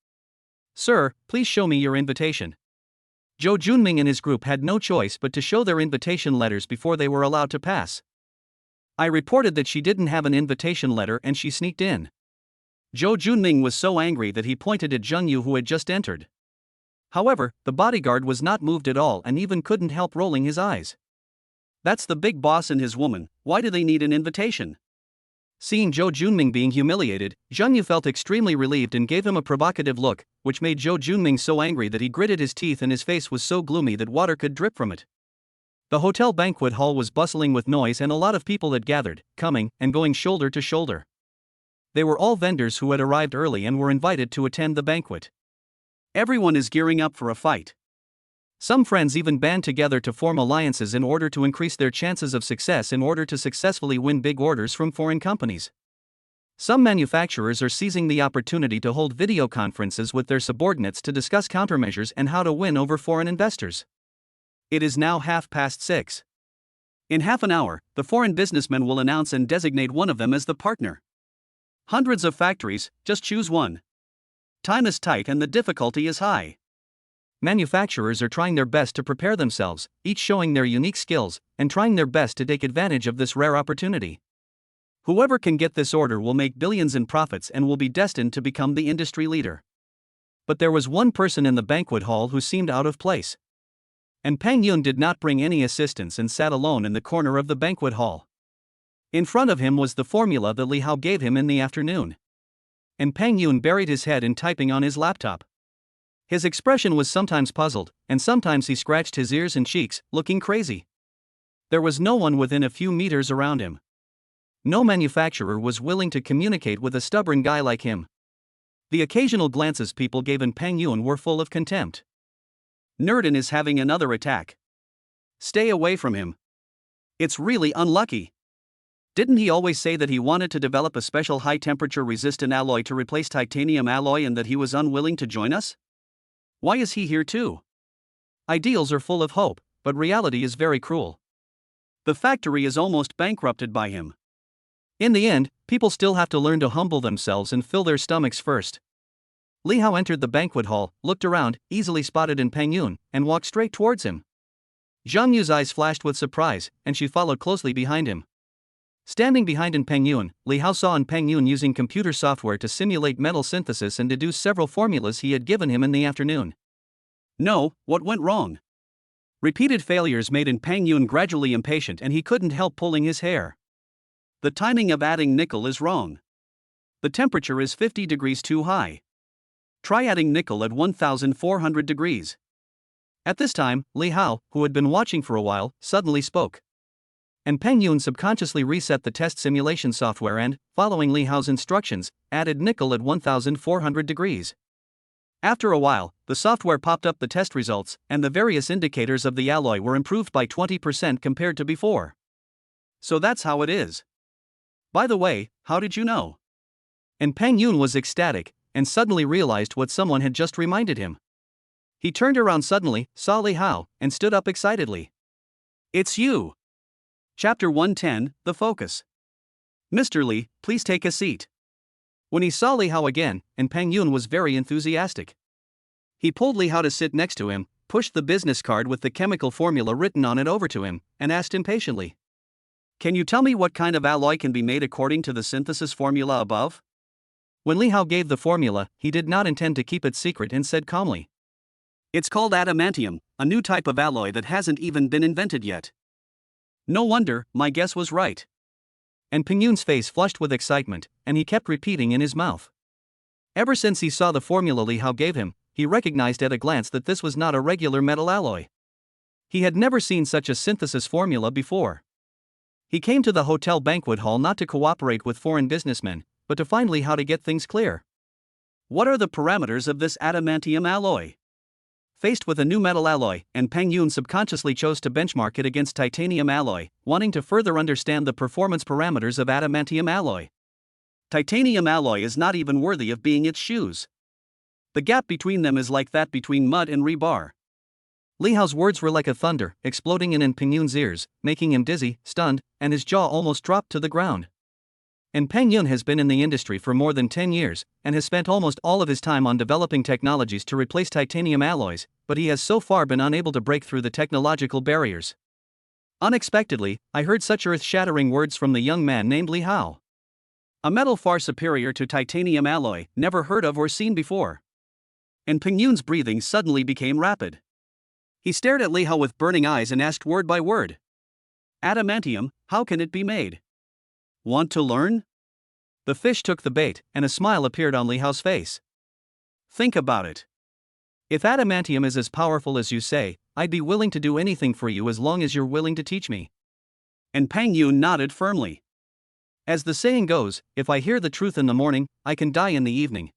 B: Sir, please show me your invitation. Zhou Junming and his group had no choice but to show their invitation letters before they were allowed to pass. I reported that she didn't have an invitation letter and she sneaked in. Zhou Junming was so angry that he pointed at Zhang Yu who had just entered.
A: However, the bodyguard was not moved at all and even couldn't help rolling his eyes. That's the big boss and his woman, why do they need an invitation? Seeing Zhou Junming being humiliated, Zhang Yu felt extremely relieved and gave him a provocative look, which made Zhou Junming so angry that he gritted his teeth and his face was so gloomy that water could drip from it. The hotel banquet hall was bustling with noise and a lot of people had gathered, coming and going shoulder to shoulder. They were all vendors who had arrived early and were invited to attend the banquet. Everyone is gearing up for a fight. Some friends even band together to form alliances in order to increase their chances of success in order to successfully win big orders from foreign companies. Some manufacturers are seizing the opportunity to hold video conferences with their subordinates to discuss countermeasures and how to win over foreign investors. It is now 6:30. In half an hour, the foreign businessmen will announce and designate one of them as the partner. Hundreds of factories, just choose one. Time is tight and the difficulty is high. Manufacturers are trying their best to prepare themselves, each showing their unique skills, and trying their best to take advantage of this rare opportunity. Whoever can get this order will make billions in profits and will be destined to become the industry leader. But there was one person in the banquet hall who seemed out of place. And Peng Yun did not bring any assistance and sat alone in the corner of the banquet hall. In front of him was the formula that Li Hao gave him in the afternoon. And Peng Yun buried his head in typing on his laptop. His expression was sometimes puzzled, and sometimes he scratched his ears and cheeks, looking crazy. There was no one within a few meters around him. No manufacturer was willing to communicate with a stubborn guy like him. The occasional glances people gave in Peng Yun were full of contempt. Nerdin is having another attack. Stay away from him. It's really unlucky. Didn't he always say that he wanted to develop a special high-temperature resistant alloy to replace titanium alloy and that he was unwilling to join us? Why is he here too? Ideals are full of hope, but reality is very cruel. The factory is almost bankrupted by him. In the end, people still have to learn to humble themselves and fill their stomachs first. Li Hao entered the banquet hall, looked around, easily spotted in Peng Yun, and walked straight towards him. Zhang Yu's eyes flashed with surprise, and she followed closely behind him. Standing behind in Peng Yun, Li Hao saw in Peng Yun using computer software to simulate metal synthesis and deduce several formulas he had given him in the afternoon. No, what went wrong? Repeated failures made in Peng Yun gradually impatient and he couldn't help pulling his hair. The timing of adding nickel is wrong. The temperature is 50 degrees too high. Try adding nickel at 1400 degrees. At this time, Li Hao, who had been watching for a while, suddenly spoke. And Peng Yun subconsciously reset the test simulation software and, following Li Hao's instructions, added nickel at 1400 degrees. After a while, the software popped up the test results, and the various indicators of the alloy were improved by 20% compared to before. So that's how it is. By the way, how did you know? And Peng Yun was ecstatic, and suddenly realized what someone had just reminded him. He turned around suddenly, saw Li Hao, and stood up excitedly. It's you! Chapter 110, The Focus. Mr. Li, please take a seat. When he saw Li Hao again, and Peng Yun was very enthusiastic. He pulled Li Hao to sit next to him, pushed the business card with the chemical formula written on it over to him, and asked impatiently. Can you tell me what kind of alloy can be made according to the synthesis formula above? When Li Hao gave the formula, he did not intend to keep it secret and said calmly. It's called adamantium, a new type of alloy that hasn't even been invented yet. No wonder, my guess was right. And Peng Yun's face flushed with excitement, and he kept repeating in his mouth. Ever since he saw the formula Li Hao gave him, he recognized at a glance that this was not a regular metal alloy. He had never seen such a synthesis formula before. He came to the hotel banquet hall not to cooperate with foreign businessmen, but to find Li Hao to get things clear. What are the parameters of this adamantium alloy? Faced with a new metal alloy, and Peng Yun subconsciously chose to benchmark it against titanium alloy, wanting to further understand the performance parameters of adamantium alloy. Titanium alloy is not even worthy of being its shoes. The gap between them is like that between mud and rebar. Li Hao's words were like a thunder, exploding in Peng Yun's ears, making him dizzy, stunned, and his jaw almost dropped to the ground. And Peng Yun has been in the industry for more than 10 years, and has spent almost all of his time on developing technologies to replace titanium alloys, but he has so far been unable to break through the technological barriers. Unexpectedly, I heard such earth-shattering words from the young man named Li Hao. A metal far superior to titanium alloy, never heard of or seen before. and Peng Yun's breathing suddenly became rapid. He stared at Li Hao with burning eyes and asked word by word. Adamantium, how can it be made? Want to learn? The fish took the bait, and a smile appeared on Li Hao's face. Think about it. If adamantium is as powerful as you say, I'd be willing to do anything for you as long as you're willing to teach me. And Peng Yun nodded firmly. As the saying goes, if I hear the truth in the morning, I can die in the evening.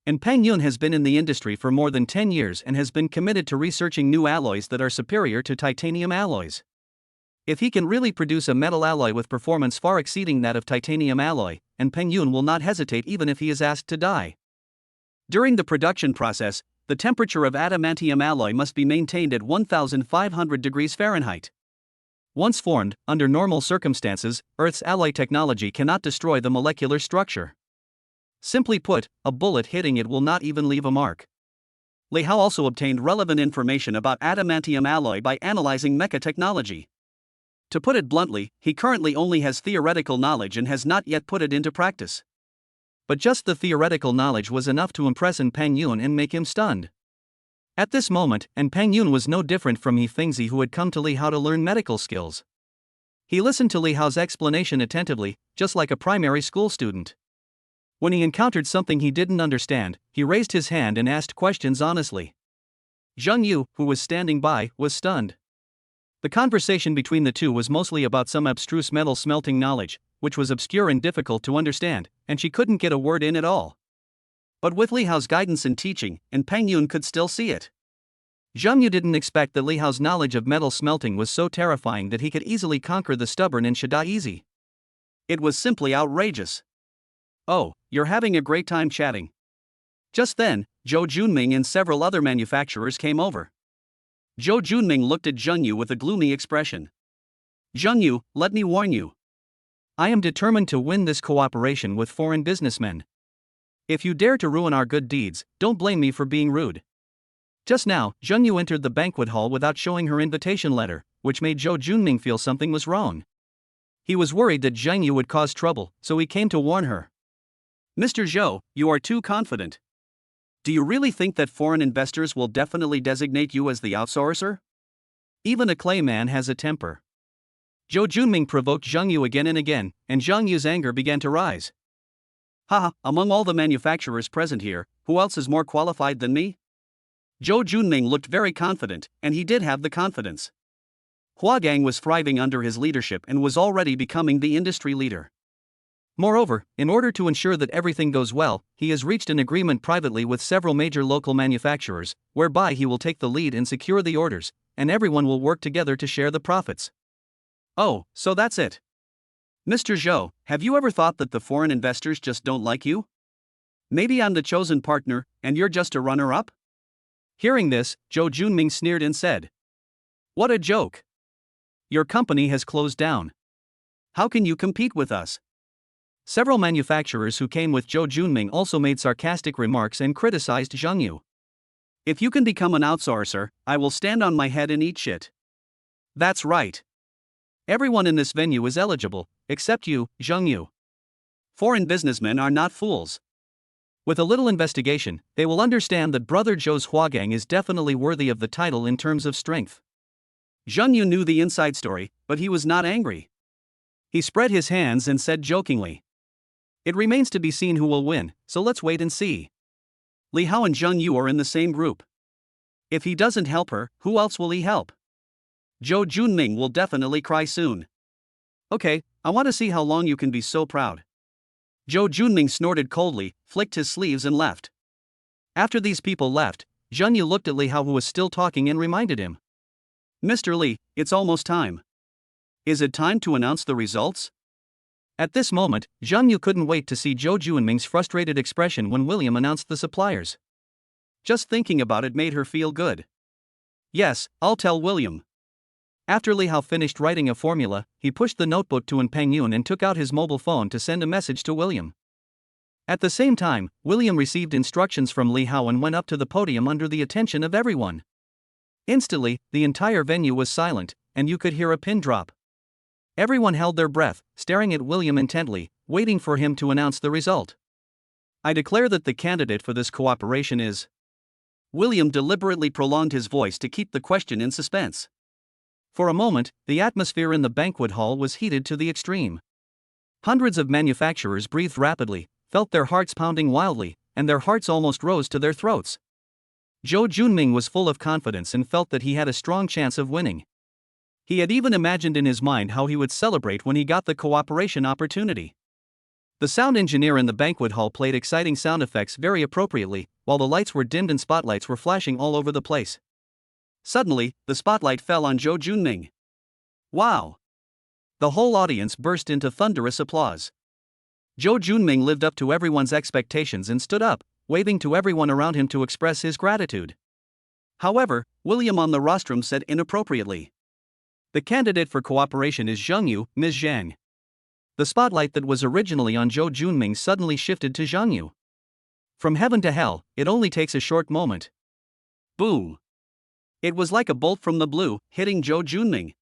A: And Peng Yun has been in the industry for more than 10 years and has been committed to researching new alloys that are superior to titanium alloys. If he can really produce a metal alloy with performance far exceeding that of titanium alloy, and Peng Yun will not hesitate even if he is asked to die. During the production process, the temperature of adamantium alloy must be maintained at 1,500 degrees Fahrenheit. Once formed, under normal circumstances, Earth's alloy technology cannot destroy the molecular structure. Simply put, a bullet hitting it will not even leave a mark. Li Hao also obtained relevant information about adamantium alloy by analyzing Mecha technology. To put it bluntly, he currently only has theoretical knowledge and has not yet put it into practice. But just the theoretical knowledge was enough to impress Peng Yun and make him stunned. At this moment, Peng Yun was no different from He Fengzi, who had come to Li Hao to learn medical skills. He listened to Li Hao's explanation attentively, just like a primary school student. When he encountered something he didn't understand, he raised his hand and asked questions honestly. Zheng Yu, who was standing by, was stunned. The conversation between the two was mostly about some abstruse metal smelting knowledge, which was obscure and difficult to understand, and she couldn't get a word in at all. But with Li Hao's guidance and teaching, Peng Yun could still see it. Zheng Yu didn't expect that Li Hao's knowledge of metal smelting was so terrifying that he could easily conquer the stubborn and should die easy. It was simply outrageous. Oh, you're having a great time chatting. Just then, Zhou Junming and several other manufacturers came over. Zhou Junming looked at Zheng Yu with a gloomy expression. Zheng Yu, let me warn you. I am determined to win this cooperation with foreign businessmen. If you dare to ruin our good deeds, don't blame me for being rude. Just now, Zheng Yu entered the banquet hall without showing her invitation letter, which made Zhou Junming feel something was wrong. He was worried that Zheng Yu would cause trouble, so he came to warn her. Mr. Zhou, you are too confident. Do you really think that foreign investors will definitely designate you as the outsourcer? Even a clay man has a temper. Zhou Junming provoked Zheng Yu again and again, and Zheng Yu's anger began to rise. Haha, among all the manufacturers present here, who else is more qualified than me? Zhou Junming looked very confident, and he did have the confidence. Huagang was thriving under his leadership and was already becoming the industry leader. Moreover, in order to ensure that everything goes well, he has reached an agreement privately with several major local manufacturers, whereby he will take the lead and secure the orders, and everyone will work together to share the profits. Oh, so that's it. Mr. Zhou, have you ever thought that the foreign investors just don't like you? Maybe I'm the chosen partner, and you're just a runner-up? Hearing this, Zhou Junming sneered and said, What a joke! Your company has closed down. How can you compete with us? Several manufacturers who came with Zhou Junming also made sarcastic remarks and criticized Zheng Yu. If you can become an outsourcer, I will stand on my head and eat shit. That's right. Everyone in this venue is eligible, except you, Zheng Yu. Foreign businessmen are not fools. With a little investigation, they will understand that Brother Zhou's Huagang is definitely worthy of the title in terms of strength. Zheng Yu knew the inside story, but he was not angry. He spread his hands and said jokingly, It remains to be seen who will win, so let's wait and see. Li Hao and Zheng Yu are in the same group. If he doesn't help her, who else will he help? Zhou Junming will definitely cry soon. Okay, I want to see how long you can be so proud. Zhou Junming snorted coldly, flicked his sleeves and left. After these people left, Zheng Yu looked at Li Hao, who was still talking, and reminded him. Mr. Li, it's almost time. Is it time to announce the results? At this moment, Zheng Yu couldn't wait to see Zhou Junming's frustrated expression when William announced the suppliers. Just thinking about it made her feel good. Yes, I'll tell William. After Li Hao finished writing a formula, he pushed the notebook to Peng Yun and took out his mobile phone to send a message to William. At the same time, William received instructions from Li Hao and went up to the podium under the attention of everyone. Instantly, the entire venue was silent, and you could hear a pin drop. Everyone held their breath, staring at William intently, waiting for him to announce the result. I declare that the candidate for this cooperation is William deliberately prolonged his voice to keep the question in suspense. For a moment, the atmosphere in the banquet hall was heated to the extreme. Hundreds of manufacturers breathed rapidly, felt their hearts pounding wildly, and their hearts almost rose to their throats. Zhou Junming was full of confidence and felt that he had a strong chance of winning. He had even imagined in his mind how he would celebrate when he got the cooperation opportunity. The sound engineer in the banquet hall played exciting sound effects very appropriately, while the lights were dimmed and spotlights were flashing all over the place. Suddenly, the spotlight fell on Zhou Junming. Wow! The whole audience burst into thunderous applause. Zhou Junming lived up to everyone's expectations and stood up, waving to everyone around him to express his gratitude. However, William on the rostrum said inappropriately, "The candidate for cooperation is Zhang Yu, Ms. Zhang." The spotlight that was originally on Zhou Junming suddenly shifted to Zhang Yu. From heaven to hell, it only takes a short moment. Boom! It was like a bolt from the blue, hitting Zhou Junming.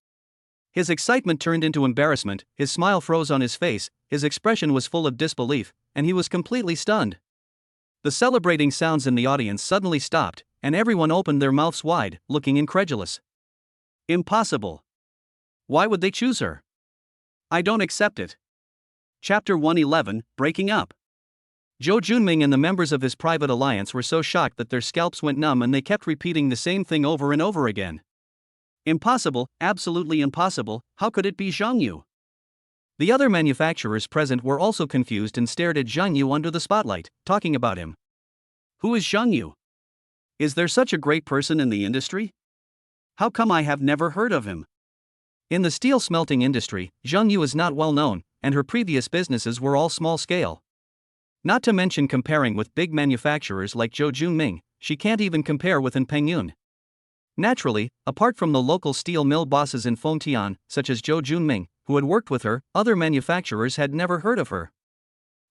A: His excitement turned into embarrassment, his smile froze on his face, his expression was full of disbelief, and he was completely stunned. The celebrating sounds in the audience suddenly stopped, and everyone opened their mouths wide, looking incredulous. Impossible! Why would they choose her? I don't accept it. Chapter 111, Breaking Up. Zhou Junming and the members of his private alliance were so shocked that their scalps went numb and they kept repeating the same thing over and over again. Impossible, absolutely impossible, how could it be Zhang Yu? The other manufacturers present were also confused and stared at Zhang Yu under the spotlight, talking about him. Who is Zhang Yu? Is there such a great person in the industry? How come I have never heard of him? In the steel smelting industry, Zhang Yu is not well known, and her previous businesses were all small scale. Not to mention comparing with big manufacturers like Zhou Junming, she can't even compare with An Pengyun. Naturally, apart from the local steel mill bosses in Fengtian, such as Zhou Junming, who had worked with her, other manufacturers had never heard of her.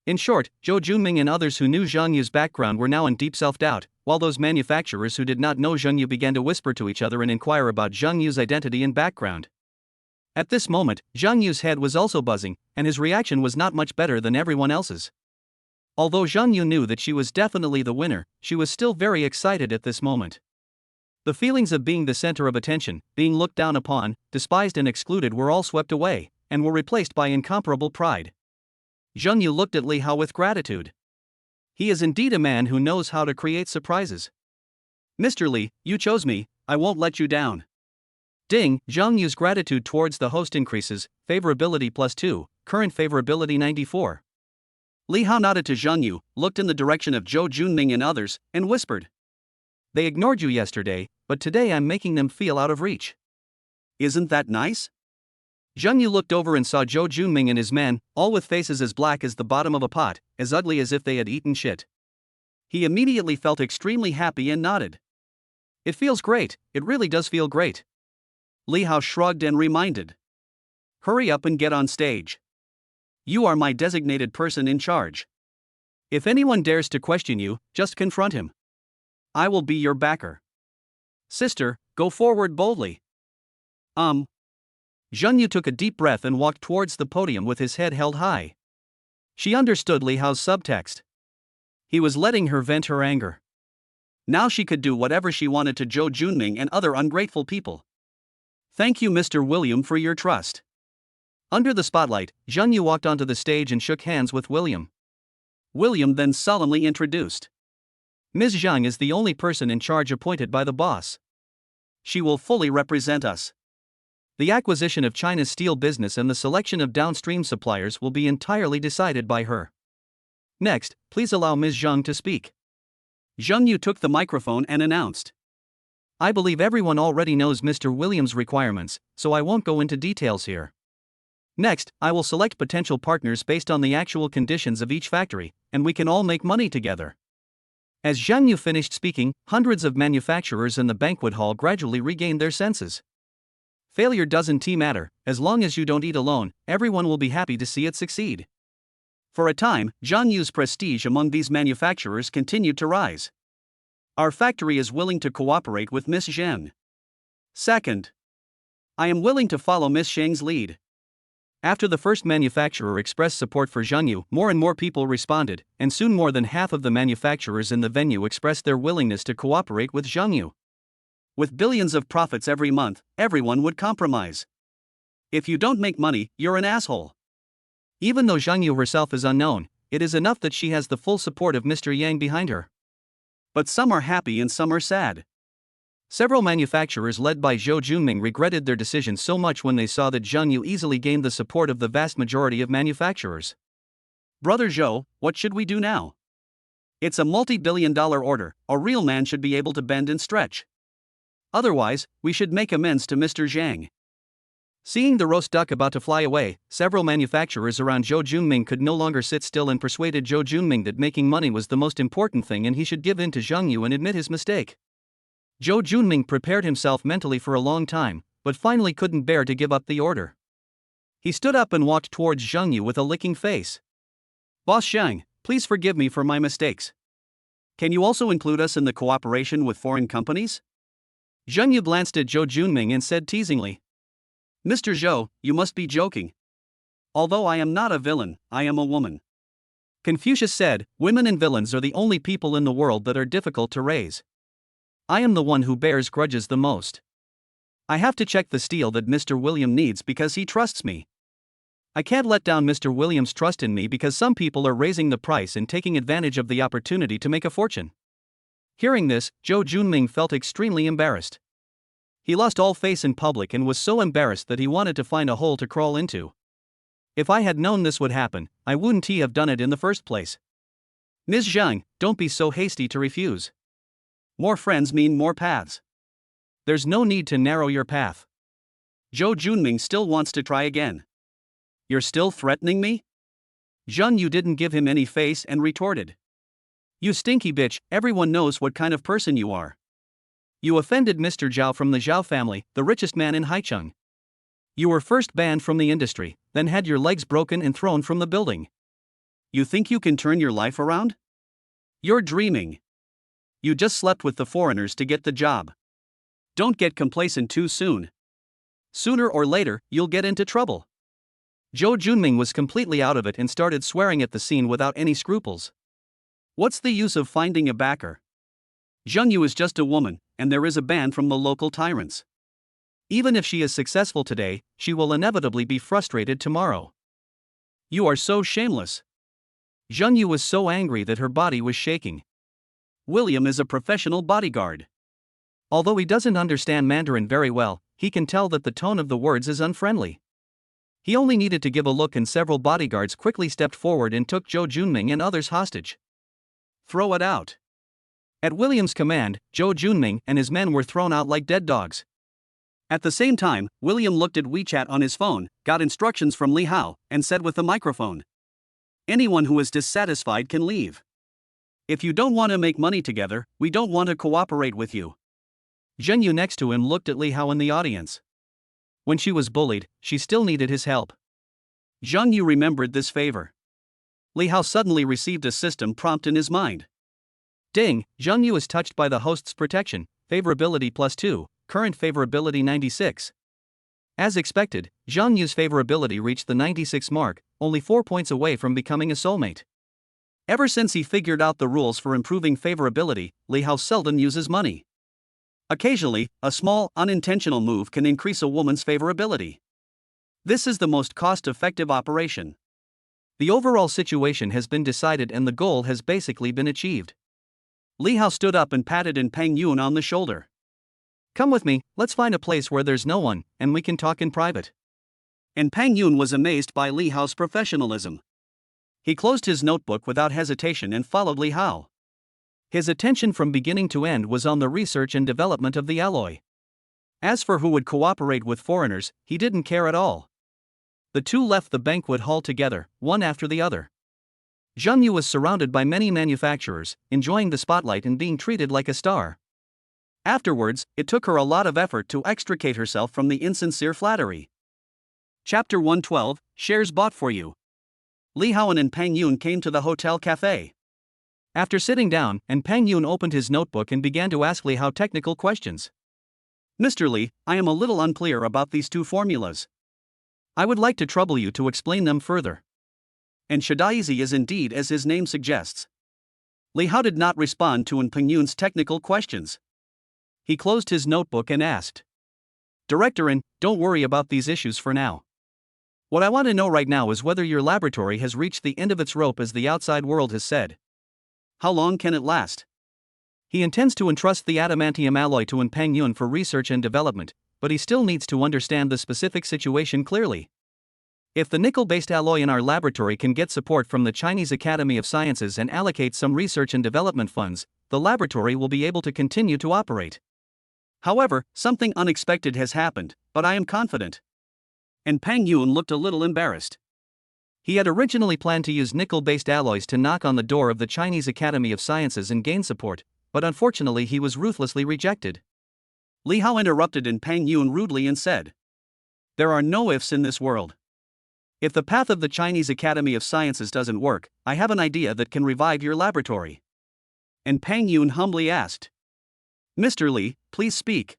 A: In short, Zhou Junming and others who knew Zhang Yu's background were now in deep self-doubt, while those manufacturers who did not know Zhang Yu began to whisper to each other and inquire about Zhang Yu's identity and background. At this moment, Zhang Yu's head was also buzzing, and his reaction was not much better than everyone else's. Although Zhang Yu knew that she was definitely the winner, she was still very excited at this moment. The feelings of being the center of attention, being looked down upon, despised and excluded were all swept away, and were replaced by incomparable pride. Zhang Yu looked at Li Hao with gratitude. He is indeed a man who knows how to create surprises. Mr. Li, you chose me, I won't let you down. Ding, Zhang Yu's gratitude towards the host increases, favorability +2, current favorability 94. Li Hao nodded to Zhang Yu, looked in the direction of Zhou Junming and others, and whispered. They ignored you yesterday, but today I'm making them feel out of reach. Isn't that nice? Zhang Yu looked over and saw Zhou Junming and his men, all with faces as black as the bottom of a pot, as ugly as if they had eaten shit. He immediately felt extremely happy and nodded. It feels great, it really does feel great. Li Hao shrugged and reminded. Hurry up and get on stage. You are my designated person in charge. If anyone dares to question you, just confront him. I will be your backer. Sister, go forward boldly. Zhang Yu took a deep breath and walked towards the podium with his head held high. She understood Li Hao's subtext. He was letting her vent her anger. Now she could do whatever she wanted to Zhou Junming and other ungrateful people. Thank you, Mr. William, for your trust. Under the spotlight, Zhang Yu walked onto the stage and shook hands with William. William then solemnly introduced. Ms. Zhang is the only person in charge appointed by the boss. She will fully represent us. The acquisition of China's steel business and the selection of downstream suppliers will be entirely decided by her. Next, please allow Ms. Zhang to speak. Zhang Yu took the microphone and announced. I believe everyone already knows Mr. Williams' requirements, so I won't go into details here. Next, I will select potential partners based on the actual conditions of each factory, and we can all make money together. As Zhang Yu finished speaking, hundreds of manufacturers in the banquet hall gradually regained their senses. Failure doesn't matter, as long as you don't eat alone, everyone will be happy to see it succeed. For a time, Zhang Yu's prestige among these manufacturers continued to rise. Our factory is willing to cooperate with Miss Zheng. Second, I am willing to follow Miss Zheng's lead. After the first manufacturer expressed support for Zhengyu, more and more people responded, and soon more than half of the manufacturers in the venue expressed their willingness to cooperate with Zhengyu. With billions of profits every month, everyone would compromise. If you don't make money, you're an asshole. Even though Zhengyu herself is unknown, it is enough that she has the full support of Mr. Yang behind her. But some are happy and some are sad. Several manufacturers led by Zhou Junming regretted their decision so much when they saw that Zhengyu easily gained the support of the vast majority of manufacturers. Brother Zhou, what should we do now? It's a multi-billion-dollar order, a real man should be able to bend and stretch. Otherwise, we should make amends to Mr. Zhang. Seeing the roast duck about to fly away, several manufacturers around Zhou Junming could no longer sit still and persuaded Zhou Junming that making money was the most important thing and he should give in to Zhengyu and admit his mistake. Zhou Junming prepared himself mentally for a long time, but finally couldn't bear to give up the order. He stood up and walked towards Zhengyu with a licking face. Boss Zhang, please forgive me for my mistakes. Can you also include us in the cooperation with foreign companies? Zhengyu glanced at Zhou Junming and said teasingly. Mr. Zhou, you must be joking. Although I am not a villain, I am a woman. Confucius said, women and villains are the only people in the world that are difficult to raise. I am the one who bears grudges the most. I have to check the steel that Mr. William needs because he trusts me. I can't let down Mr. William's trust in me because some people are raising the price and taking advantage of the opportunity to make a fortune. Hearing this, Zhou Junming felt extremely embarrassed. He lost all face in public and was so embarrassed that he wanted to find a hole to crawl into. If I had known this would happen, I wouldn't have done it in the first place. Ms. Zhang, don't be so hasty to refuse. More friends mean more paths. There's no need to narrow your path. Zhou Junming still wants to try again. You're still threatening me? Zhengyu didn't give him any face and retorted. You stinky bitch, everyone knows what kind of person you are. You offended Mr. Zhao from the Zhao family, the richest man in Haicheng. You were first banned from the industry, then had your legs broken and thrown from the building. You think you can turn your life around? You're dreaming. You just slept with the foreigners to get the job. Don't get complacent too soon. Sooner or later, you'll get into trouble. Zhou Junming was completely out of it and started swearing at the scene without any scruples. What's the use of finding a backer? Zhengyu is just a woman, and there is a ban from the local tyrants. Even if she is successful today, she will inevitably be frustrated tomorrow. You are so shameless. Zhengyu was so angry that her body was shaking. William is a professional bodyguard. Although he doesn't understand Mandarin very well, he can tell that the tone of the words is unfriendly. He only needed to give a look and several bodyguards quickly stepped forward and took Zhou Junming and others hostage. Throw it out. At William's command, Zhou Junming and his men were thrown out like dead dogs. At the same time, William looked at WeChat on his phone, got instructions from Li Hao, and said with the microphone, anyone who is dissatisfied can leave. If you don't want to make money together, we don't want to cooperate with you. Zhengyu next to him looked at Li Hao in the audience. When she was bullied, she still needed his help. Zhengyu remembered this favor. Li Hao suddenly received a system prompt in his mind. Ding, Zhengyu is touched by the host's protection, favorability +2, current favorability 96. As expected, Zhengyu's favorability reached the 96 mark, only 4 points away from becoming a soulmate. Ever since he figured out the rules for improving favorability, Li Hao seldom uses money. Occasionally, a small, unintentional move can increase a woman's favorability. This is the most cost-effective operation. The overall situation has been decided and the goal has basically been achieved. Li Hao stood up and patted Pang Yun on the shoulder. Come with me, let's find a place where there's no one, and we can talk in private. Pang Yun was amazed by Li Hao's professionalism. He closed his notebook without hesitation and followed Li Hao. His attention from beginning to end was on the research and development of the alloy. As for who would cooperate with foreigners, he didn't care at all. The two left the banquet hall together, one after the other. Zhengyu was surrounded by many manufacturers, enjoying the spotlight and being treated like a star. Afterwards, it took her a lot of effort to extricate herself from the insincere flattery. Chapter 112, Shares Bought for You. Li Hao and Pang Yun came to the hotel cafe. After sitting down, Pang Yun opened his notebook and began to ask Li Hao technical questions. Mr. Li, I am a little unclear about these two formulas. I would like to trouble you to explain them further. And Shadaizi is indeed as his name suggests. Li Hao did not respond to Peng Yun's technical questions. He closed his notebook and asked, Director N, don't worry about these issues for now. What I want to know right now is whether your laboratory has reached the end of its rope as the outside world has said. How long can it last? He intends to entrust the adamantium alloy to Peng Yun for research and development, but he still needs to understand the specific situation clearly. If the nickel-based alloy in our laboratory can get support from the Chinese Academy of Sciences and allocate some research and development funds, the laboratory will be able to continue to operate. However, something unexpected has happened, but I am confident. And Peng Yun looked a little embarrassed. He had originally planned to use nickel-based alloys to knock on the door of the Chinese Academy of Sciences and gain support, but unfortunately he was ruthlessly rejected. Li Hao interrupted Peng Yun rudely and said, There are no ifs in this world. If the path of the Chinese Academy of Sciences doesn't work, I have an idea that can revive your laboratory. And Peng Yun humbly asked, Mr. Li, please speak.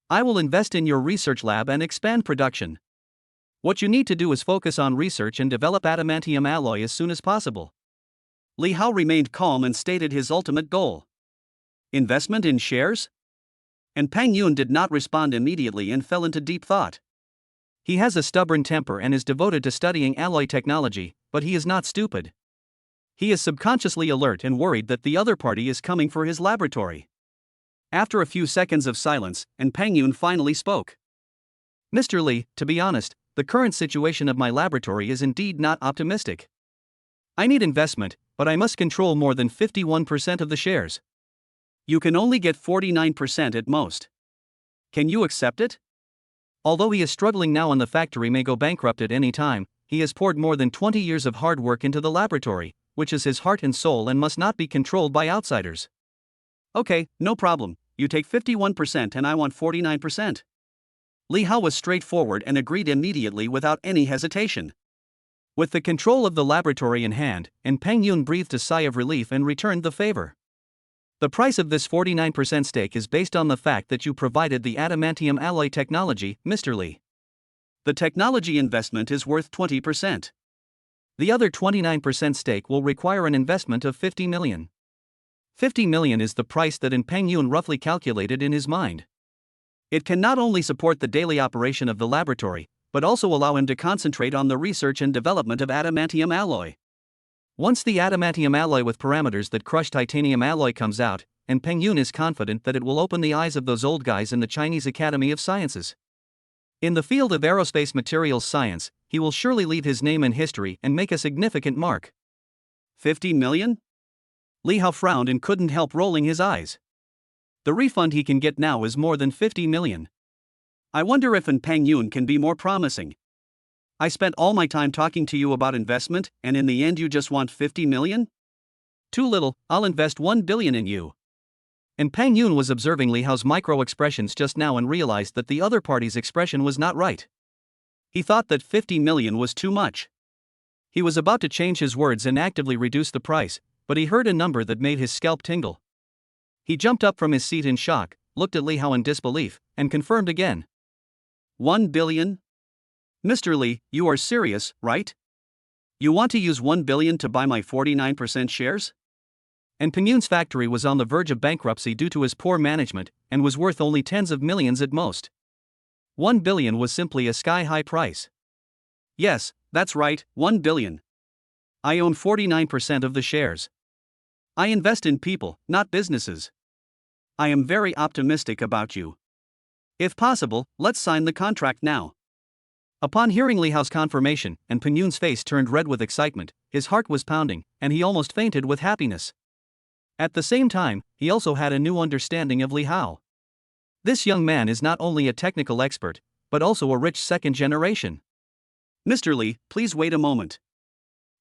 A: I will invest in your research lab and expand production. What you need to do is focus on research and develop adamantium alloy as soon as possible. Li Hao remained calm and stated his ultimate goal. Investment in shares? And Peng Yun did not respond immediately and fell into deep thought. He has a stubborn temper and is devoted to studying alloy technology, but he is not stupid. He is subconsciously alert and worried that the other party is coming for his laboratory. After a few seconds of silence, Peng Yun finally spoke. Mr. Li, to be honest, the current situation of my laboratory is indeed not optimistic. I need investment, but I must control more than 51% of the shares. You can only get 49% at most. Can you accept it? Although he is struggling now and the factory may go bankrupt at any time, he has poured more than 20 years of hard work into the laboratory, which is his heart and soul and must not be controlled by outsiders. Okay, no problem, you take 51% and I want 49%. Li Hao was straightforward and agreed immediately without any hesitation. With the control of the laboratory in hand, Peng Yun breathed a sigh of relief and returned the favor. The price of this 49% stake is based on the fact that you provided the adamantium alloy technology, Mr. Li. The technology investment is worth 20%. The other 29% stake will require an investment of 50 million. 50 million is the price that Peng Yun roughly calculated in his mind. It can not only support the daily operation of the laboratory, but also allow him to concentrate on the research and development of adamantium alloy. Once the adamantium alloy with parameters that crush titanium alloy comes out, Peng Yun is confident that it will open the eyes of those old guys in the Chinese Academy of Sciences. In the field of aerospace materials science, he will surely leave his name in history and make a significant mark. 50 million? Li Hao frowned and couldn't help rolling his eyes. The refund he can get now is more than 50 million. I wonder if Peng Yun can be more promising. I spent all my time talking to you about investment, and in the end you just want 50 million? Too little, I'll invest 1 billion in you. Peng Yun was observing Li Hao's micro-expressions just now and realized that the other party's expression was not right. He thought that 50 million was too much. He was about to change his words and actively reduce the price, but he heard a number that made his scalp tingle. He jumped up from his seat in shock, looked at Li Hao in disbelief, and confirmed again. 1 billion? Mr. Li, you are serious, right? You want to use 1 billion to buy my 49% shares? Peng Yun's factory was on the verge of bankruptcy due to his poor management, and was worth only tens of millions at most. 1 billion was simply a sky-high price. Yes, that's right, 1 billion. I own 49% of the shares. I invest in people, not businesses. I am very optimistic about you. If possible, let's sign the contract now. Upon hearing Li Hao's confirmation, Peng Yun's face turned red with excitement, his heart was pounding, and he almost fainted with happiness. At the same time, he also had a new understanding of Li Hao. This young man is not only a technical expert, but also a rich second generation. Mr. Li, please wait a moment.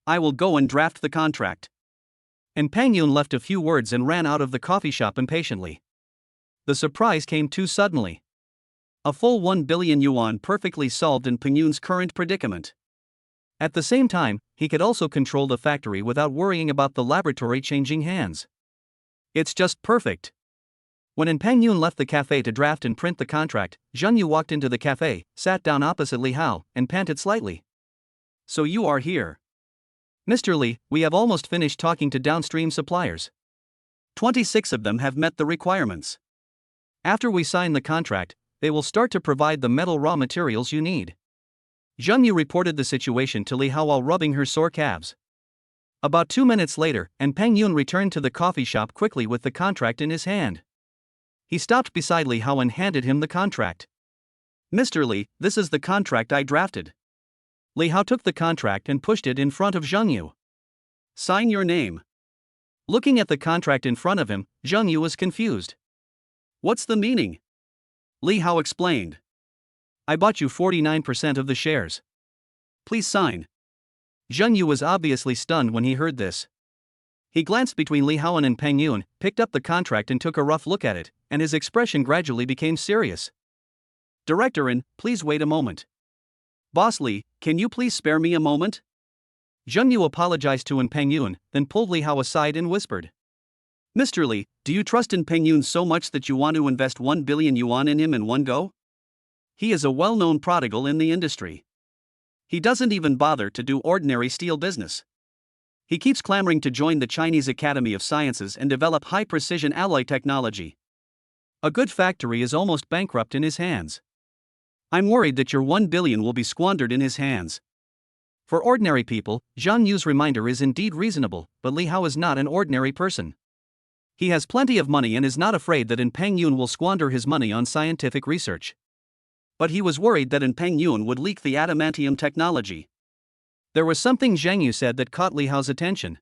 A: I will go and draft the contract. Peng Yun left a few words and ran out of the coffee shop impatiently. The surprise came too suddenly. A full 1 billion yuan perfectly solved Peng Yun's current predicament. At the same time, he could also control the factory without worrying about the laboratory changing hands. It's just perfect. When In Peng Yun left the cafe to draft and print the contract, Zheng Yu walked into the cafe, sat down opposite Li Hao, and panted slightly. "So you are here. Mr. Li, we have almost finished talking to downstream suppliers. 26 of them have met the requirements. After we sign the contract, they will start to provide the metal raw materials you need." Zheng Yu reported the situation to Li Hao while rubbing her sore calves. About 2 minutes later, In Peng Yun returned to the coffee shop quickly with the contract in his hand. He stopped beside Li Hao and handed him the contract. "Mr. Li, this is the contract I drafted." Li Hao took the contract and pushed it in front of Zheng Yu. "Sign your name." Looking at the contract in front of him, Zheng Yu was confused. "What's the meaning?" Li Hao explained. "I bought you 49% of the shares. Please sign." Zheng Yu was obviously stunned when he heard this. He glanced between Li Hao and In Peng Yun, picked up the contract and took a rough look at it, and his expression gradually became serious. "Director In, please wait a moment. Boss Li, can you please spare me a moment?" Zheng Yu apologized to In Peng Yun, then pulled Li Hao aside and whispered. "Mr. Li, do you trust In Peng Yun so much that you want to invest 1 billion yuan in him in one go? He is a well-known prodigal in the industry. He doesn't even bother to do ordinary steel business. He keeps clamoring to join the Chinese Academy of Sciences and develop high-precision alloy technology. A good factory is almost bankrupt in his hands. I'm worried that your 1 billion will be squandered in his hands." For ordinary people, Zheng Yu's reminder is indeed reasonable, but Li Hao is not an ordinary person. He has plenty of money and is not afraid that In Peng Yun will squander his money on scientific research. But he was worried that In Peng Yun would leak the adamantium technology. There was something Zheng Yu said that caught Li Hao's attention.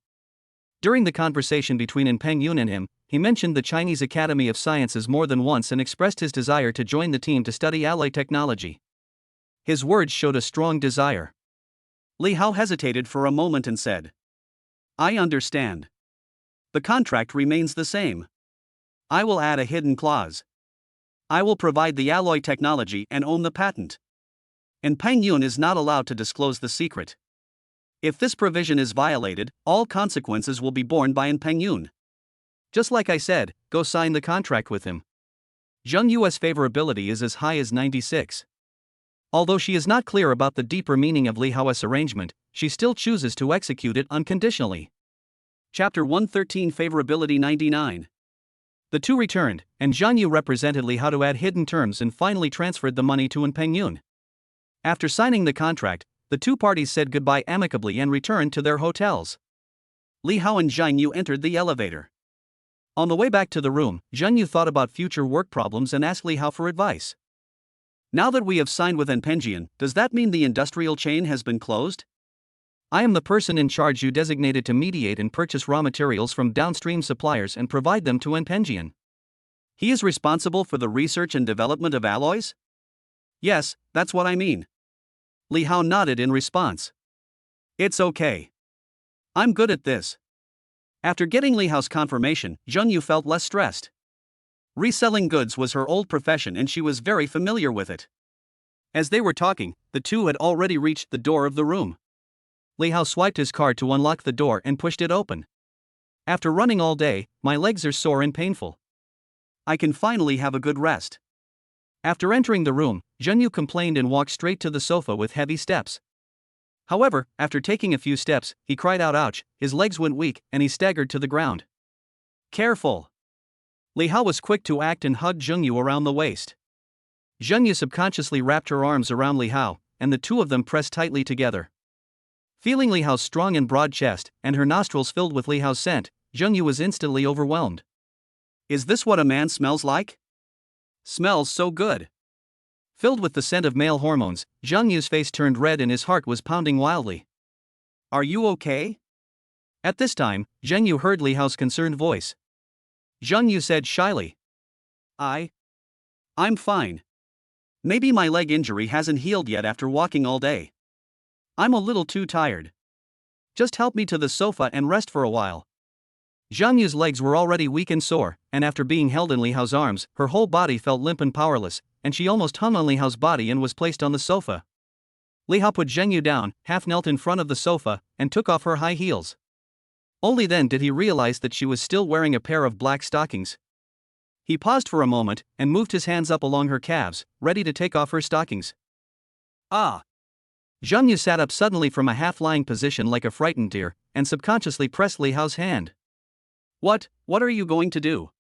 A: During the conversation between In Peng Yun and him, he mentioned the Chinese Academy of Sciences more than once and expressed his desire to join the team to study alloy technology. His words showed a strong desire. Li Hao hesitated for a moment and said, "I understand. The contract remains the same. I will add a hidden clause. I will provide the alloy technology and own the patent. And Peng Yun is not allowed to disclose the secret. If this provision is violated, all consequences will be borne by In Peng Yun. Just like I said, go sign the contract with him." Zheng Yu's favorability is as high as 96. Although she is not clear about the deeper meaning of Li Hao's arrangement, she still chooses to execute it unconditionally. Chapter 113 Favorability 99. The two returned, and Zheng Yu represented Li Hao to add hidden terms and finally transferred the money to In Peng Yun. After signing the contract, the two parties said goodbye amicably and returned to their hotels. Li Hao and Zheng Yu entered the elevator. On the way back to the room, Zheng Yu thought about future work problems and asked Li Hao for advice. "Now that we have signed with In Peng Yun, does that mean the industrial chain has been closed? I am the person in charge you designated to mediate and purchase raw materials from downstream suppliers and provide them to In Peng Yun. He is responsible for the research and development of alloys?" "Yes, that's what I mean." Li Hao nodded in response. "It's okay. I'm good at this." After getting Li Hao's confirmation, Zheng Yu felt less stressed. Reselling goods was her old profession and she was very familiar with it. As they were talking, the two had already reached the door of the room. Li Hao swiped his card to unlock the door and pushed it open. "After running all day, my legs are sore and painful. I can finally have a good rest." After entering the room, Zheng Yu complained and walked straight to the sofa with heavy steps. However, after taking a few steps, he cried out ouch, his legs went weak, and he staggered to the ground. "Careful." Li Hao was quick to act and hugged Zheng Yu around the waist. Zheng Yu subconsciously wrapped her arms around Li Hao, and the two of them pressed tightly together. Feeling Li Hao's strong and broad chest, and her nostrils filled with Li Hao's scent, Zheng Yu was instantly overwhelmed. "Is this what a man smells like? Smells so good." Filled with the scent of male hormones, Zheng Yu's face turned red and his heart was pounding wildly. "Are you okay?" At this time, Zheng Yu heard Li Hao's concerned voice. Zheng Yu said shyly, I'm fine. Maybe my leg injury hasn't healed yet after walking all day. I'm a little too tired. Just help me to the sofa and rest for a while." Zheng Yu's legs were already weak and sore, and after being held in Li Hao's arms, her whole body felt limp and powerless, and she almost hung on Li Hao's body and was placed on the sofa. Li Hao put Zheng Yu down, half knelt in front of the sofa, and took off her high heels. Only then did he realize that she was still wearing a pair of black stockings. He paused for a moment and moved his hands up along her calves, ready to take off her stockings. Ah! Zhang Yu sat up suddenly from a half-lying position like a frightened deer, and subconsciously pressed Li Hao's hand. What are you going to do?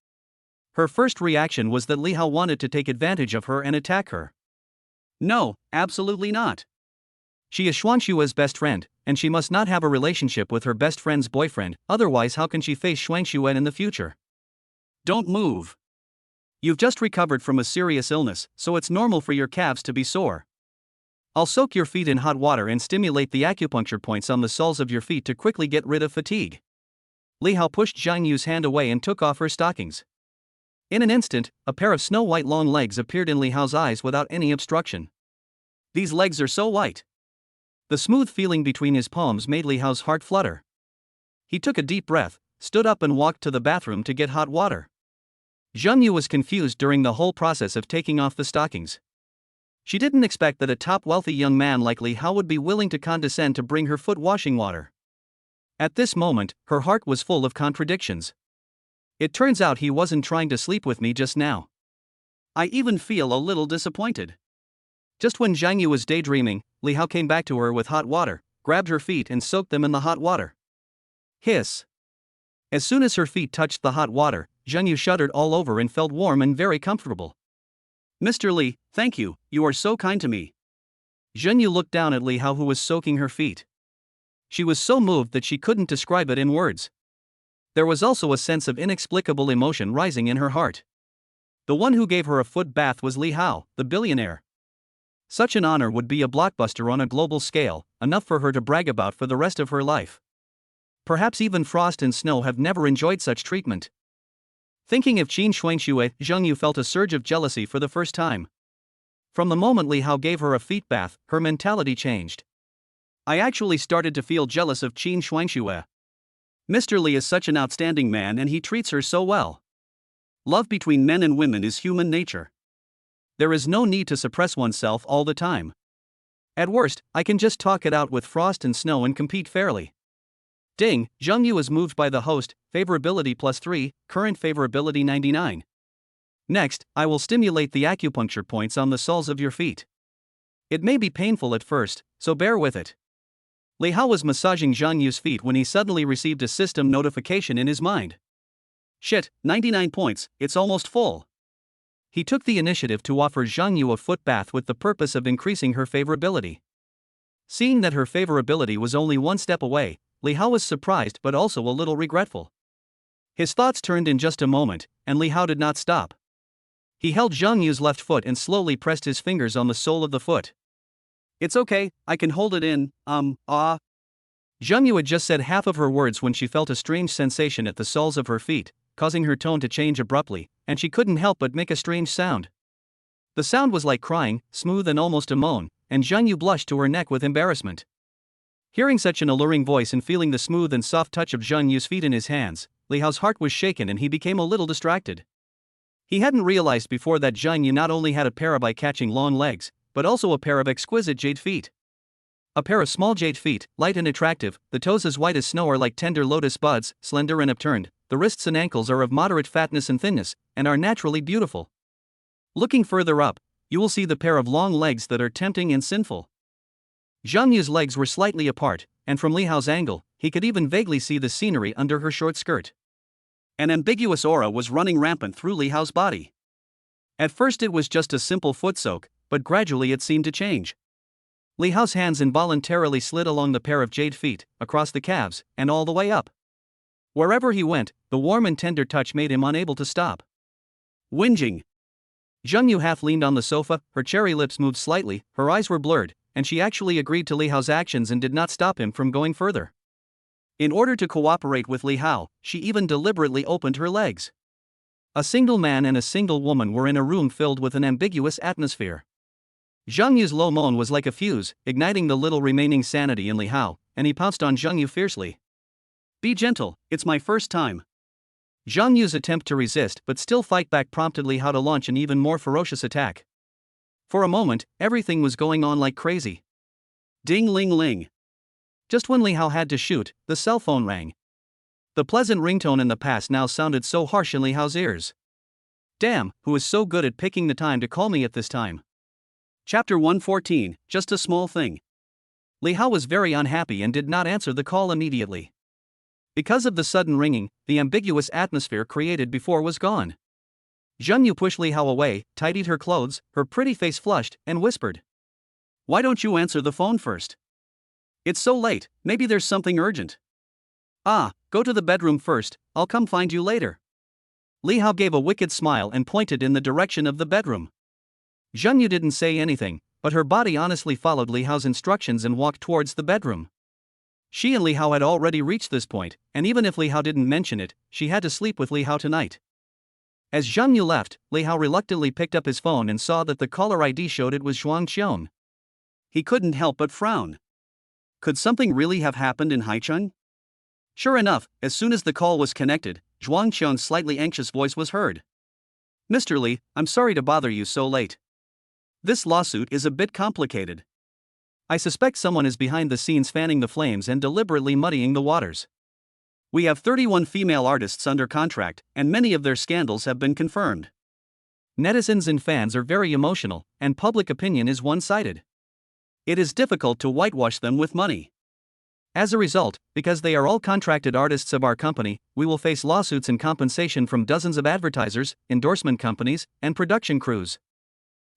A: Her first reaction was that Li Hao wanted to take advantage of her and attack her. No, absolutely not. She is Xuanshua's best friend, and she must not have a relationship with her best friend's boyfriend, otherwise how can she face Xuanxue in the future? Don't move. You've just recovered from a serious illness, so it's normal for your calves to be sore. I'll soak your feet in hot water and stimulate the acupuncture points on the soles of your feet to quickly get rid of fatigue. Li Hao pushed Zhang Yu's hand away and took off her stockings. In an instant, a pair of snow-white long legs appeared in Li Hao's eyes without any obstruction. These legs are so white. The smooth feeling between his palms made Li Hao's heart flutter. He took a deep breath, stood up and walked to the bathroom to get hot water. Zhang Yu was confused during the whole process of taking off the stockings. She didn't expect that a top wealthy young man like Li Hao would be willing to condescend to bring her foot washing water. At this moment, her heart was full of contradictions. It turns out he wasn't trying to sleep with me just now. I even feel a little disappointed. Just when Zhang Yu was daydreaming, Li Hao came back to her with hot water, grabbed her feet and soaked them in the hot water. Hiss. As soon as her feet touched the hot water, Zhang Yu shuddered all over and felt warm and very comfortable. Mr. Li, thank you, you are so kind to me. Zhang Yu looked down at Li Hao, who was soaking her feet. She was so moved that she couldn't describe it in words. There was also a sense of inexplicable emotion rising in her heart. The one who gave her a foot bath was Li Hao, the billionaire. Such an honor would be a blockbuster on a global scale, enough for her to brag about for the rest of her life. Perhaps even Frost and Snow have never enjoyed such treatment. Thinking of Qin Xuanxue, Zhang Yu felt a surge of jealousy for the first time. From the moment Li Hao gave her a feet bath, her mentality changed. I actually started to feel jealous of Qin Xuanxue. Mr. Li is such an outstanding man and he treats her so well. Love between men and women is human nature. There is no need to suppress oneself all the time. At worst, I can just talk it out with Frost and Snow and compete fairly. Ding, Zhang Yu is moved by the host, favorability +3, current favorability 99. Next, I will stimulate the acupuncture points on the soles of your feet. It may be painful at first, so bear with it. Li Hao was massaging Zhang Yu's feet when he suddenly received a system notification in his mind. Shit, 99 points, it's almost full. He took the initiative to offer Zhang Yu a foot bath with the purpose of increasing her favorability. Seeing that her favorability was only one step away, Li Hao was surprised but also a little regretful. His thoughts turned in just a moment, and Li Hao did not stop. He held Zhang Yu's left foot and slowly pressed his fingers on the sole of the foot. It's okay, I can hold it in, Zhang Yu had just said half of her words when she felt a strange sensation at the soles of her feet, causing her tone to change abruptly, and she couldn't help but make a strange sound. The sound was like crying, smooth and almost a moan, and Zhang Yu blushed to her neck with embarrassment. Hearing such an alluring voice and feeling the smooth and soft touch of Zhang Yu's feet in his hands, Li Hao's heart was shaken and he became a little distracted. He hadn't realized before that Zhang Yu not only had a pair of eye-catching long legs, but also a pair of exquisite jade feet. A pair of small jade feet, light and attractive, the toes as white as snow are like tender lotus buds, slender and upturned, the wrists and ankles are of moderate fatness and thinness, and are naturally beautiful. Looking further up, you will see the pair of long legs that are tempting and sinful. Zhang Yu's legs were slightly apart, and from Li Hao's angle, he could even vaguely see the scenery under her short skirt. An ambiguous aura was running rampant through Li Hao's body. At first it was just a simple foot soak, but gradually it seemed to change. Li Hao's hands involuntarily slid along the pair of jade feet, across the calves, and all the way up. Wherever he went, the warm and tender touch made him unable to stop. Whinging. Zhang Yu half leaned on the sofa, her cherry lips moved slightly, her eyes were blurred, and she actually agreed to Li Hao's actions and did not stop him from going further. In order to cooperate with Li Hao, she even deliberately opened her legs. A single man and a single woman were in a room filled with an ambiguous atmosphere. Zhang Yu's low moan was like a fuse, igniting the little remaining sanity in Li Hao, and he pounced on Zhang Yu fiercely. Be gentle, it's my first time. Zhang Yu's attempt to resist but still fight back prompted Li Hao to launch an even more ferocious attack. For a moment, everything was going on like crazy. Ding-ling-ling. Just when Li Hao had to shoot, the cell phone rang. The pleasant ringtone in the past now sounded so harsh in Li Hao's ears. Damn, who is so good at picking the time to call me at this time? Chapter 114, Just a Small Thing. Li Hao was very unhappy and did not answer the call immediately. Because of the sudden ringing, the ambiguous atmosphere created before was gone. Zheng Yu pushed Li Hao away, tidied her clothes, her pretty face flushed, and whispered, "Why don't you answer the phone first? It's so late, maybe there's something urgent." "Ah, go to the bedroom first, I'll come find you later." Li Hao gave a wicked smile and pointed in the direction of the bedroom. Zheng Yu didn't say anything, but her body honestly followed Li Hao's instructions and walked towards the bedroom. She and Li Hao had already reached this point, and even if Li Hao didn't mention it, she had to sleep with Li Hao tonight. As Zheng Yu left, Li Hao reluctantly picked up his phone and saw that the caller ID showed it was Zhuang Qiong. He couldn't help but frown. Could something really have happened in Haicheng? Sure enough, as soon as the call was connected, Zhuang Qiong's slightly anxious voice was heard. "Mr. Li, I'm sorry to bother you so late. This lawsuit is a bit complicated. I suspect someone is behind the scenes fanning the flames and deliberately muddying the waters. We have 31 female artists under contract, and many of their scandals have been confirmed. Netizens and fans are very emotional, and public opinion is one-sided. It is difficult to whitewash them with money. As a result, because they are all contracted artists of our company, we will face lawsuits and compensation from dozens of advertisers, endorsement companies, and production crews.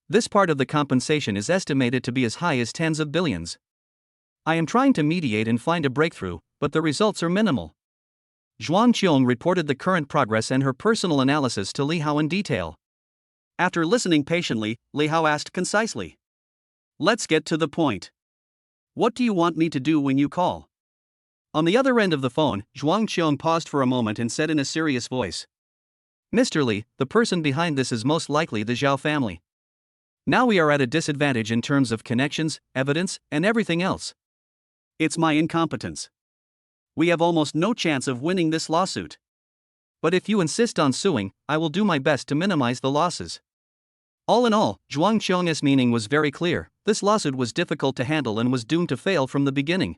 A: This part of the compensation is estimated to be as high as tens of billions. I am trying to mediate and find a breakthrough, but the results are minimal." Zhuang Qiong reported the current progress and her personal analysis to Li Hao in detail. After listening patiently, Li Hao asked concisely, "Let's get to the point. What do you want me to do when you call?" On the other end of the phone, Zhuang Qiong paused for a moment and said in a serious voice, "Mr. Li, the person behind this is most likely the Zhao family. Now we are at a disadvantage in terms of connections, evidence, and everything else. It's my incompetence. We have almost no chance of winning this lawsuit. But if you insist on suing, I will do my best to minimize the losses." All in all, Zhuang Qiong's meaning was very clear: this lawsuit was difficult to handle and was doomed to fail from the beginning.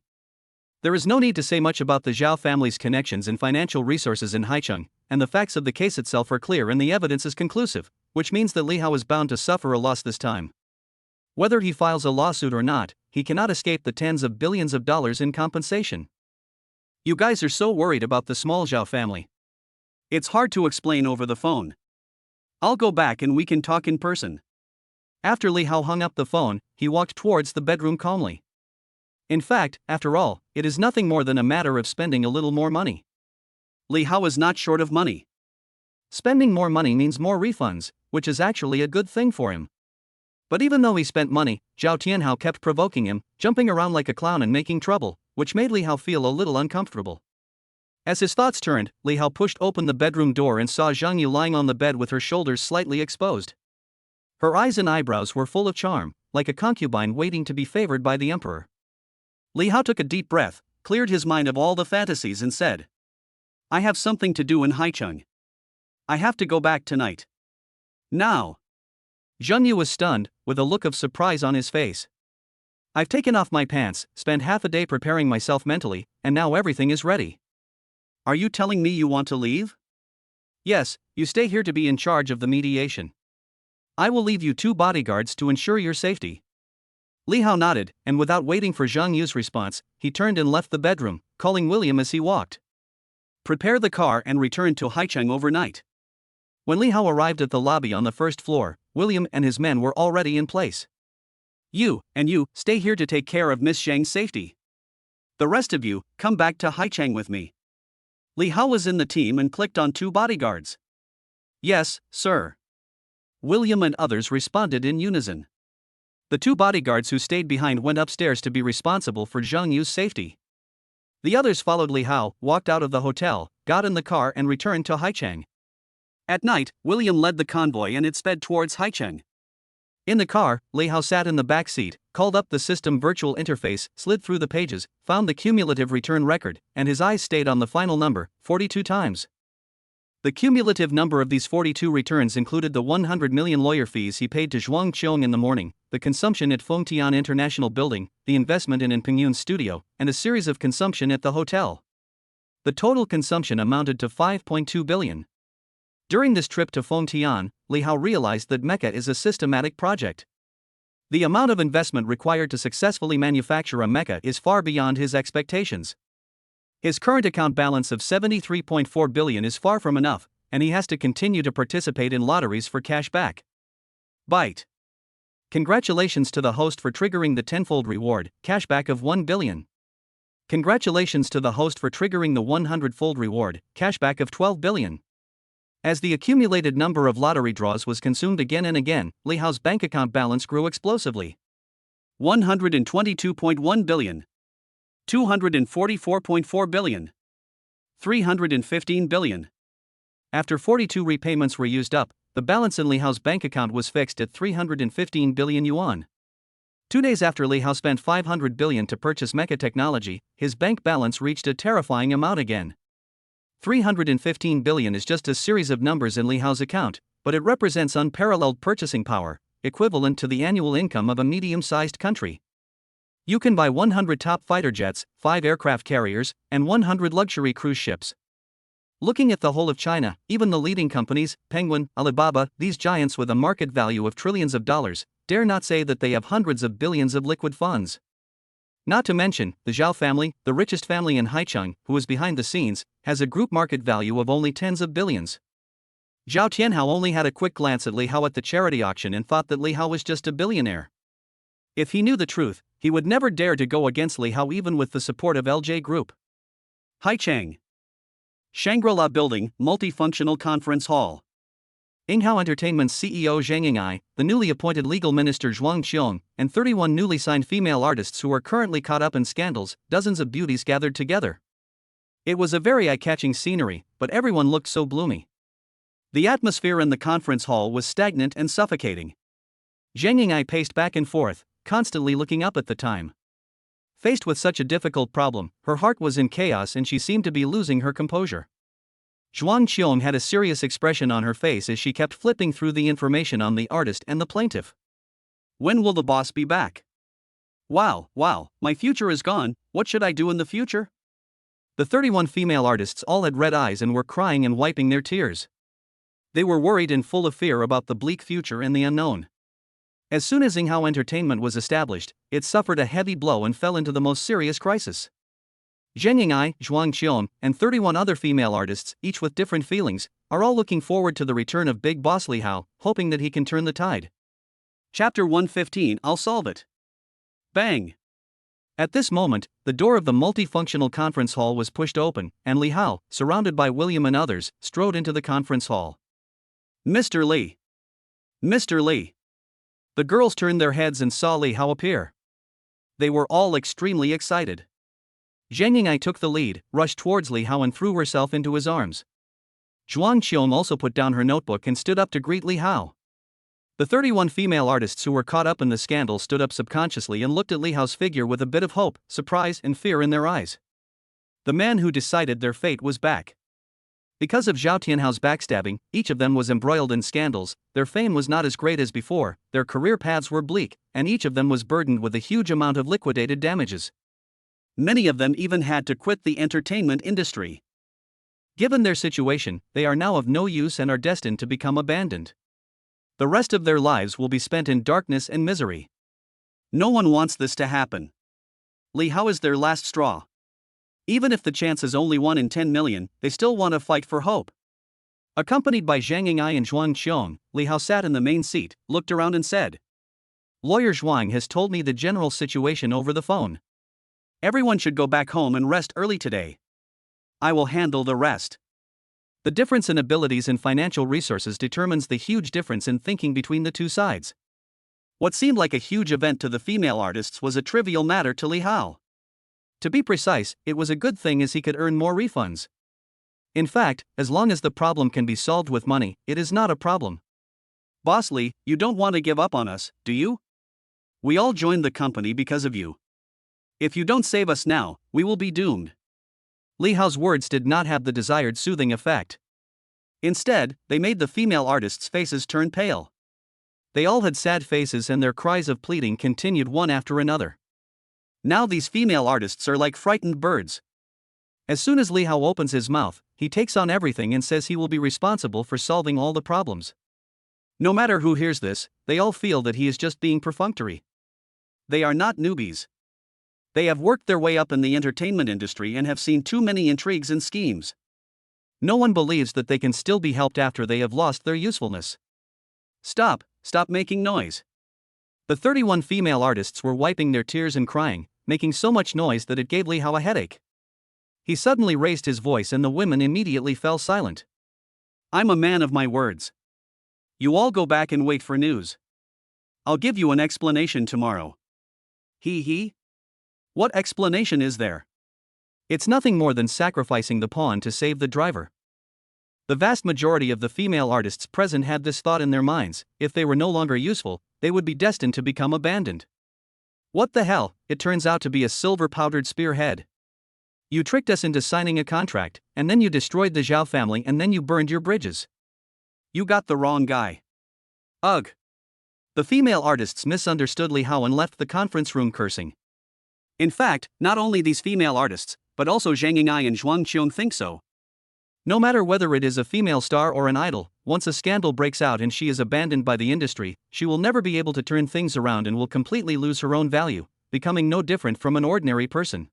A: There is no need to say much about the Zhao family's connections and financial resources in Haicheng, and the facts of the case itself are clear and the evidence is conclusive, which means that Li Hao is bound to suffer a loss this time. Whether he files a lawsuit or not, he cannot escape the tens of billions of dollars in compensation. "You guys are so worried about the small Zhao family. It's hard to explain over the phone. I'll go back and we can talk in person." After Li Hao hung up the phone, he walked towards the bedroom calmly. In fact, after all, it is nothing more than a matter of spending a little more money. Li Hao is not short of money. Spending more money means more refunds, which is actually a good thing for him. But even though he spent money, Zhao Tianhao kept provoking him, jumping around like a clown and making trouble, which made Li Hao feel a little uncomfortable. As his thoughts turned, Li Hao pushed open the bedroom door and saw Zhang Yu lying on the bed with her shoulders slightly exposed. Her eyes and eyebrows were full of charm, like a concubine waiting to be favored by the emperor. Li Hao took a deep breath, cleared his mind of all the fantasies and said, "I have something to do in Haicheng. I have to go back tonight. Now." Zheng Yu was stunned, with a look of surprise on his face. "I've taken off my pants, spent half a day preparing myself mentally, and now everything is ready." "Are you telling me you want to leave?" "Yes, you stay here to be in charge of the mediation. I will leave you 2 bodyguards to ensure your safety." Li Hao nodded, and without waiting for Zhang Yu's response, he turned and left the bedroom, calling William as he walked. "Prepare the car and return to Haicheng overnight." When Li Hao arrived at the lobby on the first floor, William and his men were already in place. "You, and you, stay here to take care of Miss Zhang's safety. The rest of you, come back to Haicheng with me." Li Hao was in the team and clicked on 2 bodyguards. "Yes, sir." William and others responded in unison. The 2 bodyguards who stayed behind went upstairs to be responsible for Zhang Yu's safety. The others followed Li Hao, walked out of the hotel, got in the car and returned to Haicheng. At night, William led the convoy and it sped towards Haicheng. In the car, Li Hao sat in the back seat, called up the system virtual interface, slid through the pages, found the cumulative return record, and his eyes stayed on the final number, 42 times. The cumulative number of these 42 returns included the 100 million lawyer fees he paid to Zhuang Qiong in the morning, the consumption at Fengtian International Building, the investment in Pingyun's studio, and a series of consumption at the hotel. The total consumption amounted to 5.2 billion. During this trip to Fengtian, Li Hao realized that Mecha is a systematic project. The amount of investment required to successfully manufacture a mecha is far beyond his expectations. His current account balance of 73.4 billion is far from enough, and he has to continue to participate in lotteries for cash back. Byte. Congratulations to the host for triggering the tenfold reward, cashback of 1 billion. Congratulations to the host for triggering the 100-fold reward, cashback of 12 billion. As the accumulated number of lottery draws was consumed again and again, Li Hao's bank account balance grew explosively. 122.1 billion. 244.4 billion. 315 billion. After 42 repayments were used up, the balance in Li Hao's bank account was fixed at 315 billion yuan. 2 days after Li Hao spent 500 billion to purchase Mecha technology, his bank balance reached a terrifying amount again. 315 billion is just a series of numbers in Li Hao's account, but it represents unparalleled purchasing power, equivalent to the annual income of a medium-sized country. You can buy 100 top fighter jets, 5 aircraft carriers, and 100 luxury cruise ships. Looking at the whole of China, even the leading companies, Penguin, Alibaba, these giants with a market value of trillions of dollars, dare not say that they have hundreds of billions of liquid funds. Not to mention, the Zhao family, the richest family in Haicheng, who is behind the scenes, has a group market value of only tens of billions. Zhao Tianhao only had a quick glance at Li Hao at the charity auction and thought that Li Hao was just a billionaire. If he knew the truth, he would never dare to go against Li Hao even with the support of LJ Group. Haicheng. Shangri-La Building, Multifunctional Conference Hall. Yinghao Entertainment's CEO Zhang Yinghai, the newly appointed legal minister Zhuang Qiong, and 31 newly signed female artists who are currently caught up in scandals, dozens of beauties gathered together. It was a very eye-catching scenery, but everyone looked so gloomy. The atmosphere in the conference hall was stagnant and suffocating. Zhang Yinghai paced back and forth, constantly looking up at the time. Faced with such a difficult problem, her heart was in chaos and she seemed to be losing her composure. Zhuang Qiong had a serious expression on her face as she kept flipping through the information on the artist and the plaintiff. When will the boss be back? Wow, my future is gone, what should I do in the future? The 31 female artists all had red eyes and were crying and wiping their tears. They were worried and full of fear about the bleak future and the unknown. As soon as Yinghao Entertainment was established, it suffered a heavy blow and fell into the most serious crisis. Zhang Yinghai, Zhuang Qiong, and 31 other female artists, each with different feelings, are all looking forward to the return of Big Boss Li Hao, hoping that he can turn the tide. Chapter 115, I'll solve it. Bang! At this moment, the door of the multifunctional conference hall was pushed open, and Li Hao, surrounded by William and others, strode into the conference hall. Mr. Li! Mr. Li! The girls turned their heads and saw Li Hao appear. They were all extremely excited. Zhang Yinghai took the lead, rushed towards Li Hao and threw herself into his arms. Zhuang Qiong also put down her notebook and stood up to greet Li Hao. The 31 female artists who were caught up in the scandal stood up subconsciously and looked at Li Hao's figure with a bit of hope, surprise, and fear in their eyes. The man who decided their fate was back. Because of Zhao Tianhao's backstabbing, each of them was embroiled in scandals, their fame was not as great as before, their career paths were bleak, and each of them was burdened with a huge amount of liquidated damages. Many of them even had to quit the entertainment industry. Given their situation, they are now of no use and are destined to become abandoned. The rest of their lives will be spent in darkness and misery. No one wants this to happen. Li Hao is their last straw. Even if the chance is only 1 in 10 million, they still want to fight for hope. Accompanied by Zhang Yinghai and Zhuang Qiong, Li Hao sat in the main seat, looked around and said, "Lawyer Zhuang has told me the general situation over the phone. Everyone should go back home and rest early today. I will handle the rest." The difference in abilities and financial resources determines the huge difference in thinking between the two sides. What seemed like a huge event to the female artists was a trivial matter to Li Hao. To be precise, it was a good thing as he could earn more refunds. In fact, as long as the problem can be solved with money, it is not a problem. "Boss Li, you don't want to give up on us, do you? We all joined the company because of you. If you don't save us now, we will be doomed." Li Hao's words did not have the desired soothing effect. Instead, they made the female artists' faces turn pale. They all had sad faces and their cries of pleading continued one after another. Now these female artists are like frightened birds. As soon as Li Hao opens his mouth, he takes on everything and says he will be responsible for solving all the problems. No matter who hears this, they all feel that he is just being perfunctory. They are not newbies. They have worked their way up in the entertainment industry and have seen too many intrigues and schemes. No one believes that they can still be helped after they have lost their usefulness. Stop making noise. The 31 female artists were wiping their tears and crying, making so much noise that it gave Li Hao a headache. He suddenly raised his voice and the women immediately fell silent. I'm a man of my words. You all go back and wait for news. I'll give you an explanation tomorrow. He? What explanation is there? It's nothing more than sacrificing the pawn to save the driver. The vast majority of the female artists present had this thought in their minds: if they were no longer useful, they would be destined to become abandoned. What the hell, it turns out to be a silver-powdered spearhead. You tricked us into signing a contract, and then you destroyed the Zhao family, and then you burned your bridges. You got the wrong guy. Ugh. The female artists misunderstood Li Hao and left the conference room cursing. In fact, not only these female artists, but also Zhang Ying'ai and Zhuang Qiong think so. No matter whether it is a female star or an idol, once a scandal breaks out and she is abandoned by the industry, she will never be able to turn things around and will completely lose her own value, becoming no different from an ordinary person.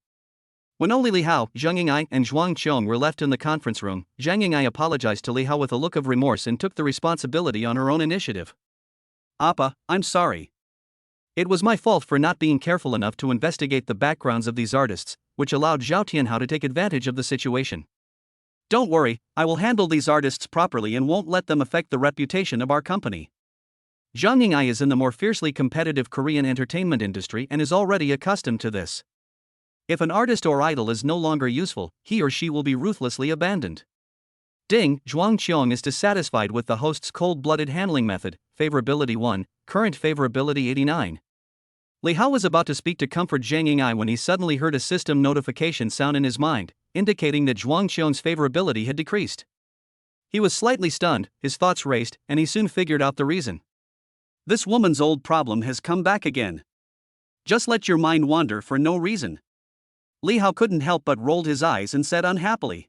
A: When only Li Hao, Zhang Ying'ai, and Zhuang Qiong were left in the conference room, Zhang Ying'ai apologized to Li Hao with a look of remorse and took the responsibility on her own initiative. Appa, I'm sorry. It was my fault for not being careful enough to investigate the backgrounds of these artists, which allowed Zhao Tianhao to take advantage of the situation. Don't worry, I will handle these artists properly and won't let them affect the reputation of our company. Zhang Ying'ai is in the more fiercely competitive Korean entertainment industry and is already accustomed to this. If an artist or idol is no longer useful, he or she will be ruthlessly abandoned. Ding, Zhuang Qiong is dissatisfied with the host's cold-blooded handling method. Favorability 1, current favorability 89. Li Hao was about to speak to comfort Zhang Ying'ai when he suddenly heard a system notification sound in his mind, indicating that Zhuang Qiong's favorability had decreased. He was slightly stunned, his thoughts raced, and he soon figured out the reason. This woman's old problem has come back again. Just let your mind wander for no reason. Li Hao couldn't help but rolled his eyes and said unhappily,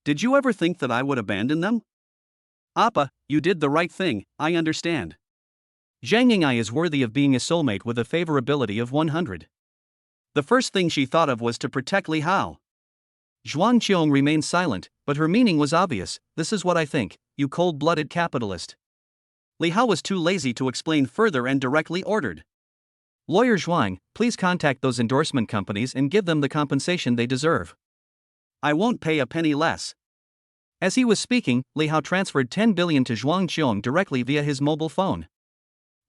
A: "Did you ever think that I would abandon them?" Appa, you did the right thing, I understand. Zhang Ying'ai is worthy of being a soulmate with a favorability of 100. The first thing she thought of was to protect Li Hao. Zhuang Qiong remained silent, but her meaning was obvious. This is what I think, you cold-blooded capitalist. Li Hao was too lazy to explain further and directly ordered, "Lawyer Zhuang, please contact those endorsement companies and give them the compensation they deserve. I won't pay a penny less." As he was speaking, Li Hao transferred 10 billion to Zhuang Qiong directly via his mobile phone.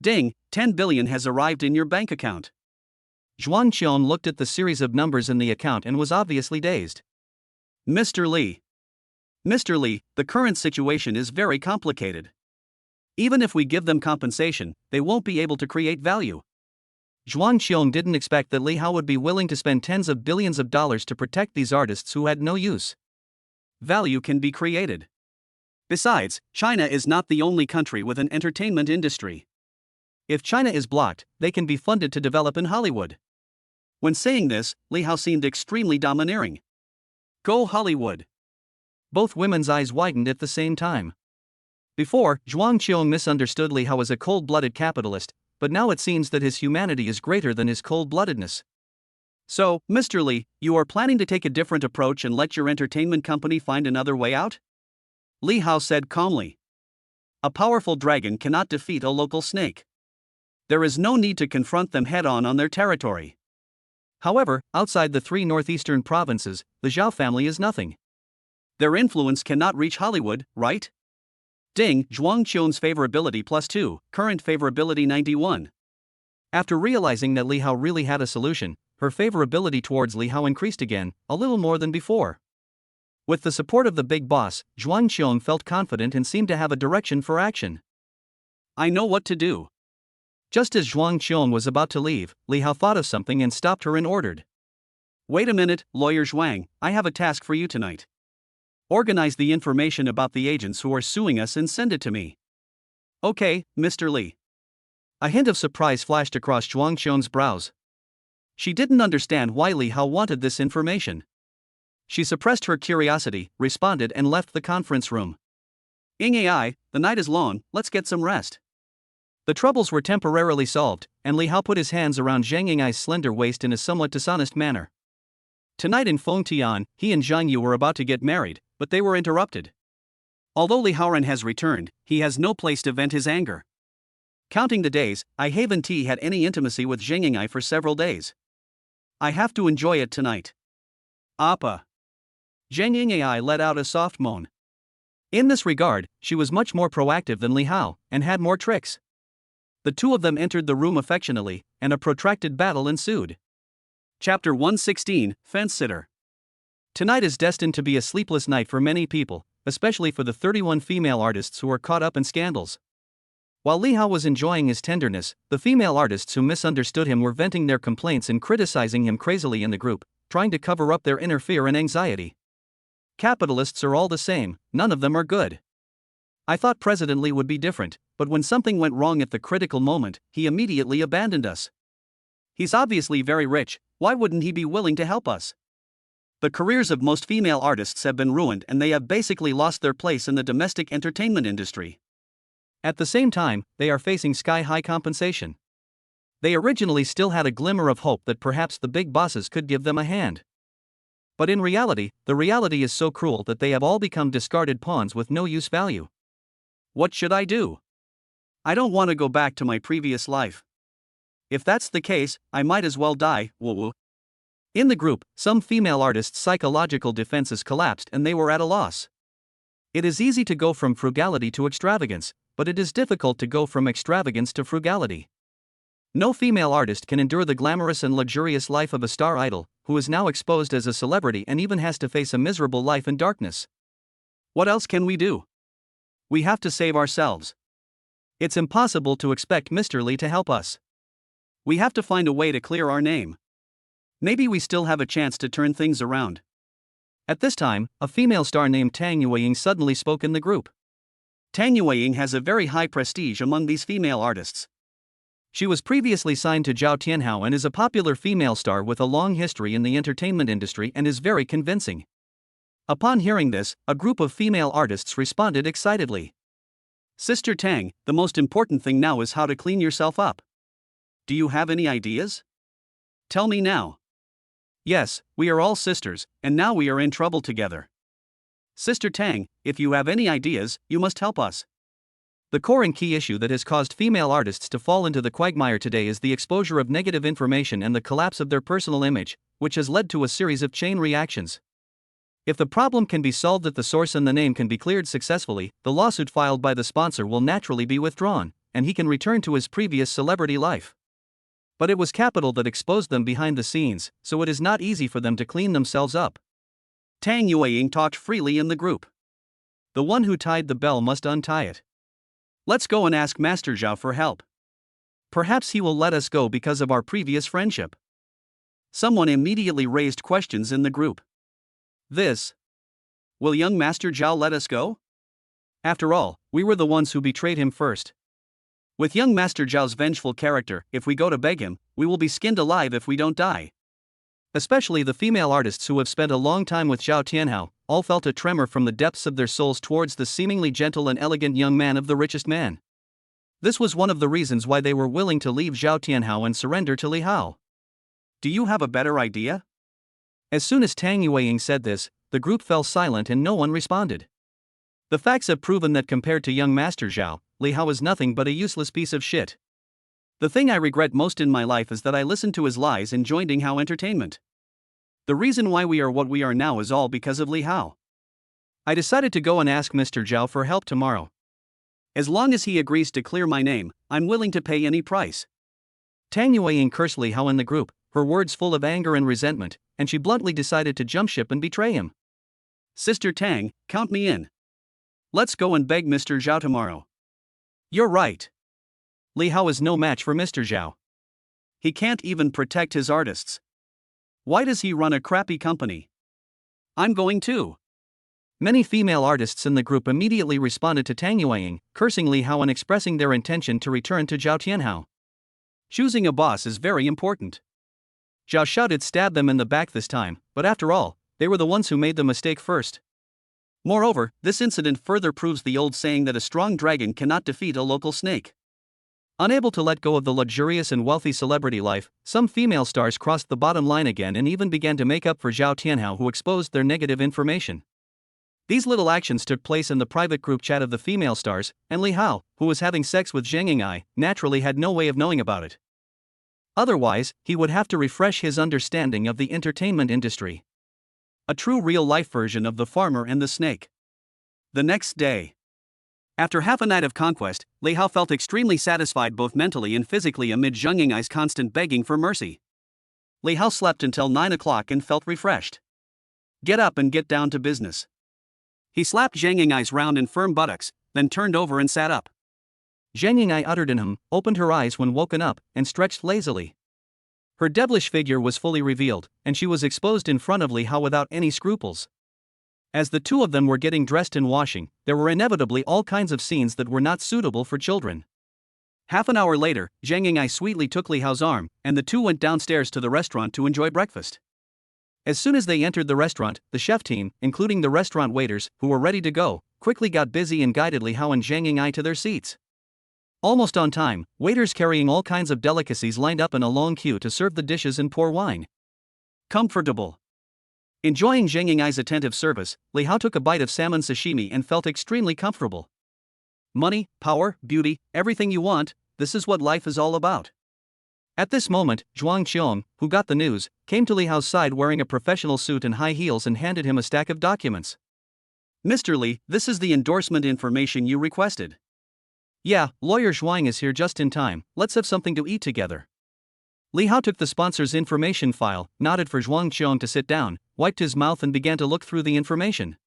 A: Ding, 10 billion has arrived in your bank account. Zhuang Qiong looked at the series of numbers in the account and was obviously dazed. Mr. Li, the current situation is very complicated. Even if we give them compensation, they won't be able to create value. Zhuang Qiong didn't expect that Li Hao would be willing to spend tens of billions of dollars to protect these artists who had no use. Value can be created. Besides, China is not the only country with an entertainment industry. If China is blocked, they can be funded to develop in Hollywood. When saying this, Li Hao seemed extremely domineering. Go Hollywood. Both women's eyes widened at the same time. Before, Zhuang Qiong misunderstood Li Hao as a cold-blooded capitalist, but now it seems that his humanity is greater than his cold-bloodedness. So, Mr. Li, you are planning to take a different approach and let your entertainment company find another way out? Li Hao said calmly. A powerful dragon cannot defeat a local snake. There is no need to confront them head-on their territory. However, outside the 3 northeastern provinces, the Zhao family is nothing. Their influence cannot reach Hollywood, right? Ding, Zhuang Qiong's favorability +2, current favorability 91. After realizing that Li Hao really had a solution, her favorability towards Li Hao increased again, a little more than before. With the support of the big boss, Zhuang Qiong felt confident and seemed to have a direction for action. I know what to do. Just as Zhuang Qiong was about to leave, Li Hao thought of something and stopped her and ordered, "Wait a minute, Lawyer Zhuang, I have a task for you tonight. Organize the information about the agents who are suing us and send it to me." Okay, Mr. Li. A hint of surprise flashed across Zhuang Qiong's brows. She didn't understand why Li Hao wanted this information. She suppressed her curiosity, responded and left the conference room.
B: Ing AI, the night is long, let's get some rest. The troubles were temporarily solved, and Li Hao put his hands around Zhang Yingai's slender waist in a somewhat dishonest manner. Tonight in Fengtian, he and Zhang Yu were about to get married, but they were interrupted. Although Li Haoren has returned, he has no place to vent his anger. Counting the days, I haven't had any intimacy with Zhang Yingai for several days. I have to enjoy it tonight. Appa. Zhang Yingai let out a soft moan. In this regard, she was much more proactive than Li Hao, and had more tricks. The two of them entered the room affectionately, and a protracted battle ensued. Chapter 116, Fence Sitter. Tonight is destined to be a sleepless night for many people, especially for the 31 female artists who are caught up in scandals. While Li Hao was enjoying his tenderness, the female artists who misunderstood him were venting their complaints and criticizing him crazily in the group, trying to cover up their inner fear and anxiety. Capitalists are all the same, none of them are good. I thought President Li would be different, but when something went wrong at the critical moment, he immediately abandoned us. He's obviously very rich, why wouldn't he be willing to help us? The careers of most female artists have been ruined and they have basically lost their place in the domestic entertainment industry. At the same time, they are facing sky-high compensation. They originally still had a glimmer of hope that perhaps the big bosses could give them a hand. But in reality, the reality is so cruel that they have all become discarded pawns with no use value. What should I do? I don't want to go back to my previous life. If that's the case, I might as well die, woo-woo. In the group, some female artists' psychological defenses collapsed and they were at a loss. It is easy to go from frugality to extravagance, but it is difficult to go from extravagance to frugality. No female artist can endure the glamorous and luxurious life of a star idol, who is now exposed as a celebrity and even has to face a miserable life in darkness. What else can we do? We have to save ourselves. It's impossible to expect Mr. Li to help us. We have to find a way to clear our name. Maybe we still have a chance to turn things around. At this time, a female star named Tang Yueying suddenly spoke in the group. Tang Yueying has a very high prestige among these female artists. She was previously signed to Zhao Tianhao and is a popular female star with a long history in the entertainment industry and is very convincing. Upon hearing this, a group of female artists responded excitedly. Sister Tang, the most important thing now is how to clean yourself up. Do you have any ideas? Tell me now. Yes, we are all sisters, and now we are in trouble together. Sister Tang, if you have any ideas, you must help us. The core and key issue that has caused female artists to fall into the quagmire today is the exposure of negative information and the collapse of their personal image, which has led to a series of chain reactions. If the problem can be solved at the source and the name can be cleared successfully, the lawsuit filed by the sponsor will naturally be withdrawn, and he can return to his previous celebrity life. But it was capital that exposed them behind the scenes, so it is not easy for them to clean themselves up. Tang Yueying talked freely in the group. The one who tied the bell must untie it. Let's go and ask Master Zhao for help. Perhaps he will let us go because of our previous friendship. Someone immediately raised questions in the group. Will young Master Zhao let us go? After all, we were the ones who betrayed him first. With young Master Zhao's vengeful character, if we go to beg him, we will be skinned alive if we don't die. Especially the female artists who have spent a long time with Zhao Tianhao, all felt a tremor from the depths of their souls towards the seemingly gentle and elegant young man of the richest man. This was one of the reasons why they were willing to leave Zhao Tianhao and surrender to Li Hao. Do you have a better idea? As soon as Tang Yueying said this, the group fell silent and no one responded. The facts have proven that compared to young Master Zhao, Li Hao is nothing but a useless piece of shit. The thing I regret most in my life is that I listened to his lies and joined Ing Hao Entertainment. The reason why we are what we are now is all because of Li Hao. I decided to go and ask Mr. Zhao for help tomorrow. As long as he agrees to clear my name, I'm willing to pay any price. Tang Yueying cursed Li Hao in the group, her words full of anger and resentment, and she bluntly decided to jump ship and betray him. Sister Tang, count me in. Let's go and beg Mr. Zhao tomorrow. You're right. Li Hao is no match for Mr. Zhao. He can't even protect his artists. Why does he run a crappy company? I'm going too. Many female artists in the group immediately responded to Tang Yueying, cursing Li Hao and expressing their intention to return to Zhao Tianhao. Choosing a boss is very important. Zhao shouted, stab them in the back this time, but after all, they were the ones who made the mistake first. Moreover, this incident further proves the old saying that a strong dragon cannot defeat a local snake. Unable to let go of the luxurious and wealthy celebrity life, some female stars crossed the bottom line again and even began to make up for Zhao Tianhao, who exposed their negative information. These little actions took place in the private group chat of the female stars, and Li Hao, who was having sex with Zhang Ying'ai, naturally had no way of knowing about it. Otherwise, he would have to refresh his understanding of the entertainment industry. A true real-life version of The Farmer and the Snake. The next day. After half a night of conquest, Li Hao felt extremely satisfied both mentally and physically amid Zhang Ying'ai's constant begging for mercy. Li Hao slept until 9 o'clock and felt refreshed. Get up and get down to business. He slapped Zhang Ying'ai's round and firm buttocks, then turned over and sat up.
A: Zhang Ying'ai uttered an opened her eyes when woken up, and stretched lazily. Her devilish figure was fully revealed, and she was exposed in front of Li Hao without any scruples. As the two of them were getting dressed and washing, there were inevitably all kinds of scenes that were not suitable for children. Half an hour later, Zhang Ying'ai sweetly took Li Hao's arm, and the two went downstairs to the restaurant to enjoy breakfast. As soon as they entered the restaurant, the chef team, including the restaurant waiters, who were ready to go, quickly got busy and guided Li Hao and Zhang Ying'ai to their seats. Almost on time, waiters carrying all kinds of delicacies lined up in a long queue to serve the dishes and pour wine.
B: Comfortable. Enjoying Zhang Ying'ai's attentive service, Li Hao took a bite of salmon sashimi and felt extremely comfortable. Money, power, beauty, everything you want, this is what life is all about. At this moment, Zhuang Qiong, who got the news, came to Li Hao's side wearing a professional suit and high heels and handed him a stack of documents. Mr. Li, this is the endorsement information you requested.
A: Yeah, lawyer Zhuang is here just in time, let's have something to eat together. Li Hao took the sponsor's information file, nodded for Zhuang Qiong to sit down, wiped his mouth and began to look through the information.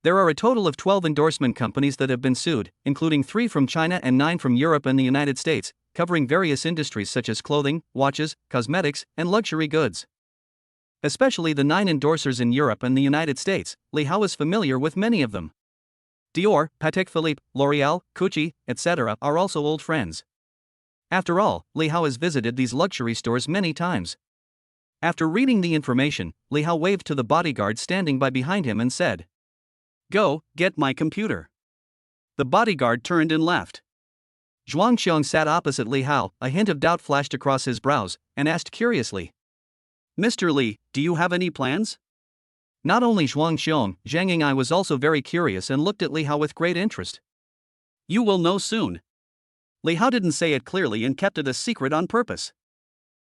A: There are a total of 12 endorsement companies that have been sued, including 3 from China and 9 from Europe and the United States, covering various industries such as clothing, watches, cosmetics, and luxury goods. Especially the 9 endorsers in Europe and the United States, Li Hao is familiar with many of them. Dior, Patek Philippe, L'Oréal, Gucci, etc. are also old friends. After all, Li Hao has visited these luxury stores many times. After reading the information, Li Hao waved to the bodyguard standing by behind him and said, "Go, get my computer." The bodyguard turned and left. Zhuang Qiong sat opposite Li Hao, a hint of doubt flashed across his brows, and asked curiously, "Mr. Li, do you have any plans?" Not only Zhuang Qiong, Zhang Ying'ai was also very curious and looked at Li Hao with great interest. "You will know soon." Li Hao didn't say it clearly and kept it a secret on purpose.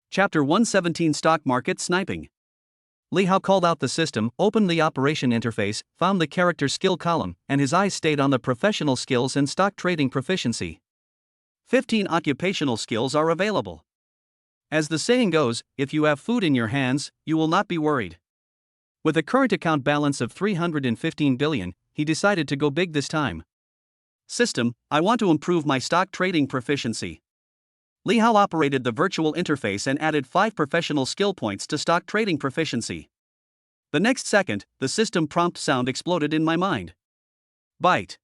A: Chapter 117 Stock Market Sniping. Li Hao called out the system, opened the operation interface, found the character skill column, and his eyes stayed on the professional skills and stock trading proficiency. 15 occupational skills are available. As the saying goes, if you have food in your hands, you will not be worried. With a current account balance of 315 billion, he decided to go big this time. System, I want to improve my stock trading proficiency. Li Hao operated the virtual interface and added 5 professional skill points to stock trading proficiency. The next second, the system prompt sound exploded in my mind. Byte.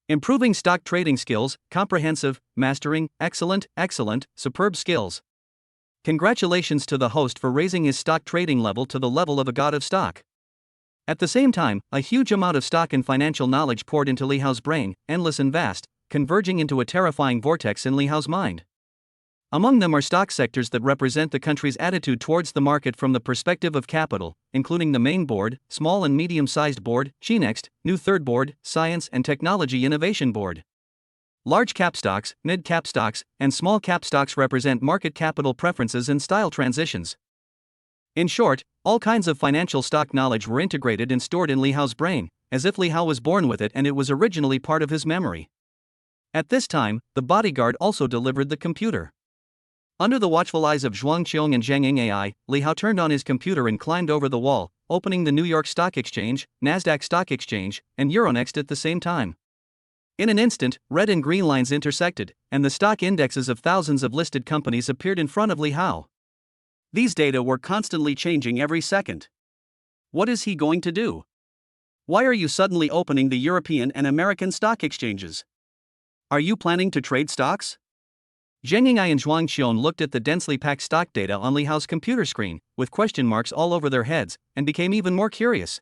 A: Improving stock trading skills, comprehensive, mastering, excellent, superb skills. Congratulations to the host for raising his stock trading level to the level of a god of stock. At the same time, a huge amount of stock and financial knowledge poured into Li Hao's brain, endless and vast, converging into a terrifying vortex in Li Hao's mind. Among them are stock sectors that represent the country's attitude towards the market from the perspective of capital, including the main board, small and medium-sized board, Gnext, new third board, Science and Technology Innovation Board. Large cap stocks, mid cap stocks, and small cap stocks represent market capital preferences and style transitions. In short, all kinds of financial stock knowledge were integrated and stored in Li Hao's brain, as if Li Hao was born with it and it was originally part of his memory. At this time, the bodyguard also delivered the computer. Under the watchful eyes of Zhuang Qiong and Zhang Ying'ai, Li Hao turned on his computer and climbed over the wall, opening the New York Stock Exchange, Nasdaq Stock Exchange, and Euronext at the same time. In an instant, red and green lines intersected, and the stock indexes of thousands of listed companies appeared in front of Li Hao. These data were constantly changing every second. What is he going to do? Why are you suddenly opening the European and American stock exchanges? Are you planning to trade stocks? Zhang Ying'ai and Zhuang Qiong looked at the densely packed stock data on Li Hao's computer screen, with question marks all over their heads, and became even more curious.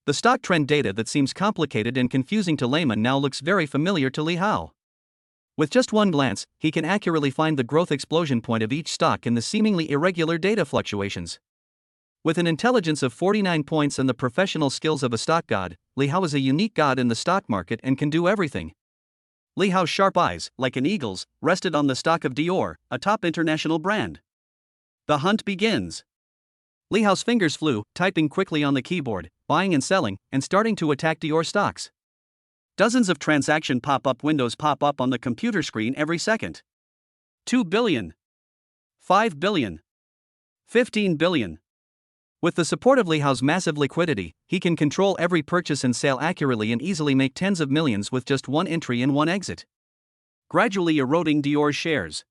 A: The stock trend data that seems complicated and confusing to laymen now looks very familiar to Li Hao. With just one glance, he can accurately find the growth explosion point of each stock in the seemingly irregular data fluctuations. With an intelligence of 49 points and the professional skills of a stock god, Li Hao is a unique god in the stock market and can do everything. Li Hao's sharp eyes, like an eagle's, rested on the stock of Dior, a top international brand. The hunt begins. Li Hao's fingers flew, typing quickly on the keyboard, buying and selling, and starting to attack Dior stocks. Dozens of transaction pop-up windows pop up on the computer screen every second. 2 billion. 5 billion. 15 billion. With the support of Li Hao's massive liquidity, he can control every purchase and sale accurately and easily make tens of millions with just one entry and one exit. Gradually eroding Dior's shares.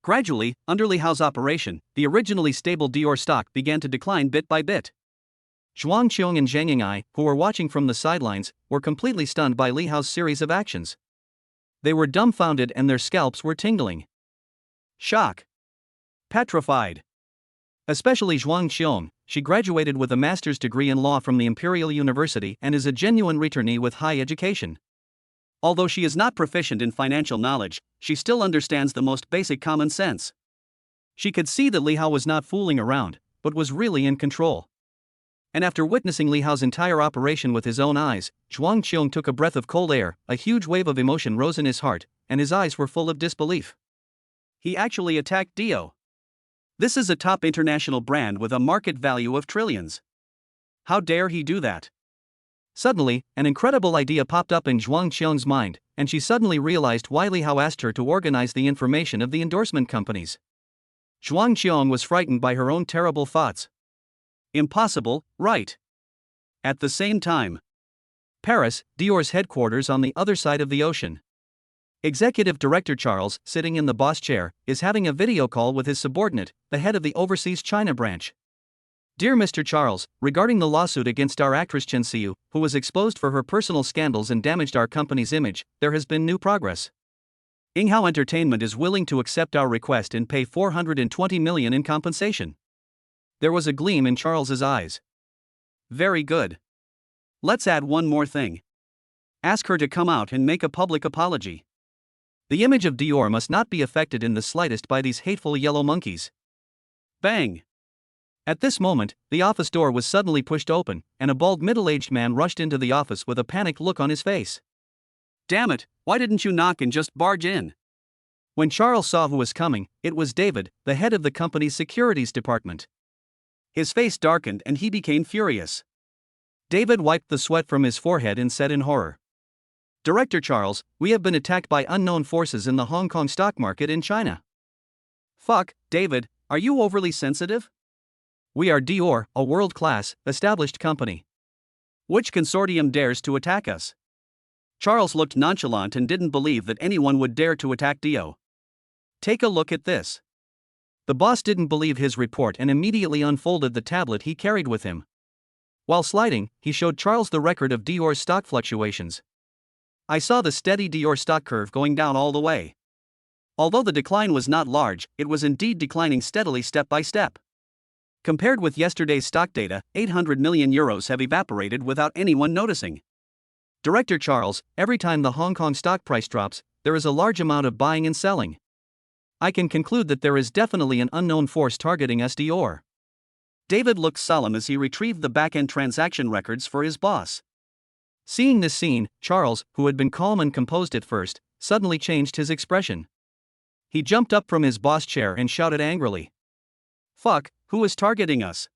A: Gradually, under Li Hao's operation, the originally stable Dior stock began to decline bit by bit. Zhuang Qiong and Zhang Ying'ai, who were watching from the sidelines, were completely stunned by Li Hao's series of actions. They were dumbfounded and their scalps were tingling. Shock. Petrified. Especially Zhuang Qiong. She graduated with a master's degree in law from the Imperial University and is a genuine returnee with high education. Although she is not proficient in financial knowledge, she still understands the most basic common sense. She could see that Li Hao was not fooling around, but was really in control. And after witnessing Li Hao's entire operation with his own eyes, Zhuang Qiong took a breath of cold air, a huge wave of emotion rose in his heart, and his eyes were full of disbelief. He actually attacked Dior. This is a top international brand with a market value of trillions. How dare he do that? Suddenly, an incredible idea popped up in Zhuang Qiong's mind, and she suddenly realized why Li Hao asked her to organize the information of the endorsement companies. Zhuang Qiong was frightened by her own terrible thoughts. Impossible, right? At the same time, Paris, Dior's headquarters on the other side of the ocean. Executive Director Charles, sitting in the boss chair, is having a video call with his subordinate, the head of the overseas China branch. Dear Mr. Charles, regarding the lawsuit against our actress Chen Xiu, who was exposed for her personal scandals and damaged our company's image, there has been new progress. Yinghao Entertainment is willing to accept our request and pay 420 million in compensation. There was a gleam in Charles's eyes. Very good. Let's add one more thing. Ask her to come out and make a public apology. The image of Dior must not be affected in the slightest by these hateful yellow monkeys. Bang! At this moment, the office door was suddenly pushed open, and a bald middle-aged man rushed into the office with a panicked look on his face. Damn it, why didn't you knock and just barge in? When Charles saw who was coming, it was David, the head of the company's securities department. His face darkened and he became furious. David wiped the sweat from his forehead and said in horror, Director Charles, we have been attacked by unknown forces in the Hong Kong stock market in China. Fuck, David, are you overly sensitive? We are Dior, a world-class, established company. Which consortium dares to attack us? Charles looked nonchalant and didn't believe that anyone would dare to attack Dior. Take a look at this. The boss didn't believe his report and immediately unfolded the tablet he carried with him. While sliding, he showed Charles the record of Dior's stock fluctuations. I saw the steady Dior stock curve going down all the way. Although the decline was not large, it was indeed declining steadily step by step. Compared with yesterday's stock data, 800 million euros have evaporated without anyone noticing. Director Charles, every time the Hong Kong stock price drops, there is a large amount of buying and selling. I can conclude that there is definitely an unknown force targeting us. Dior. David looked solemn as he retrieved the back-end transaction records for his boss. Seeing this scene, Charles, who had been calm and composed at first, suddenly changed his expression. He jumped up from his boss chair and shouted angrily. Fuck, who is targeting us?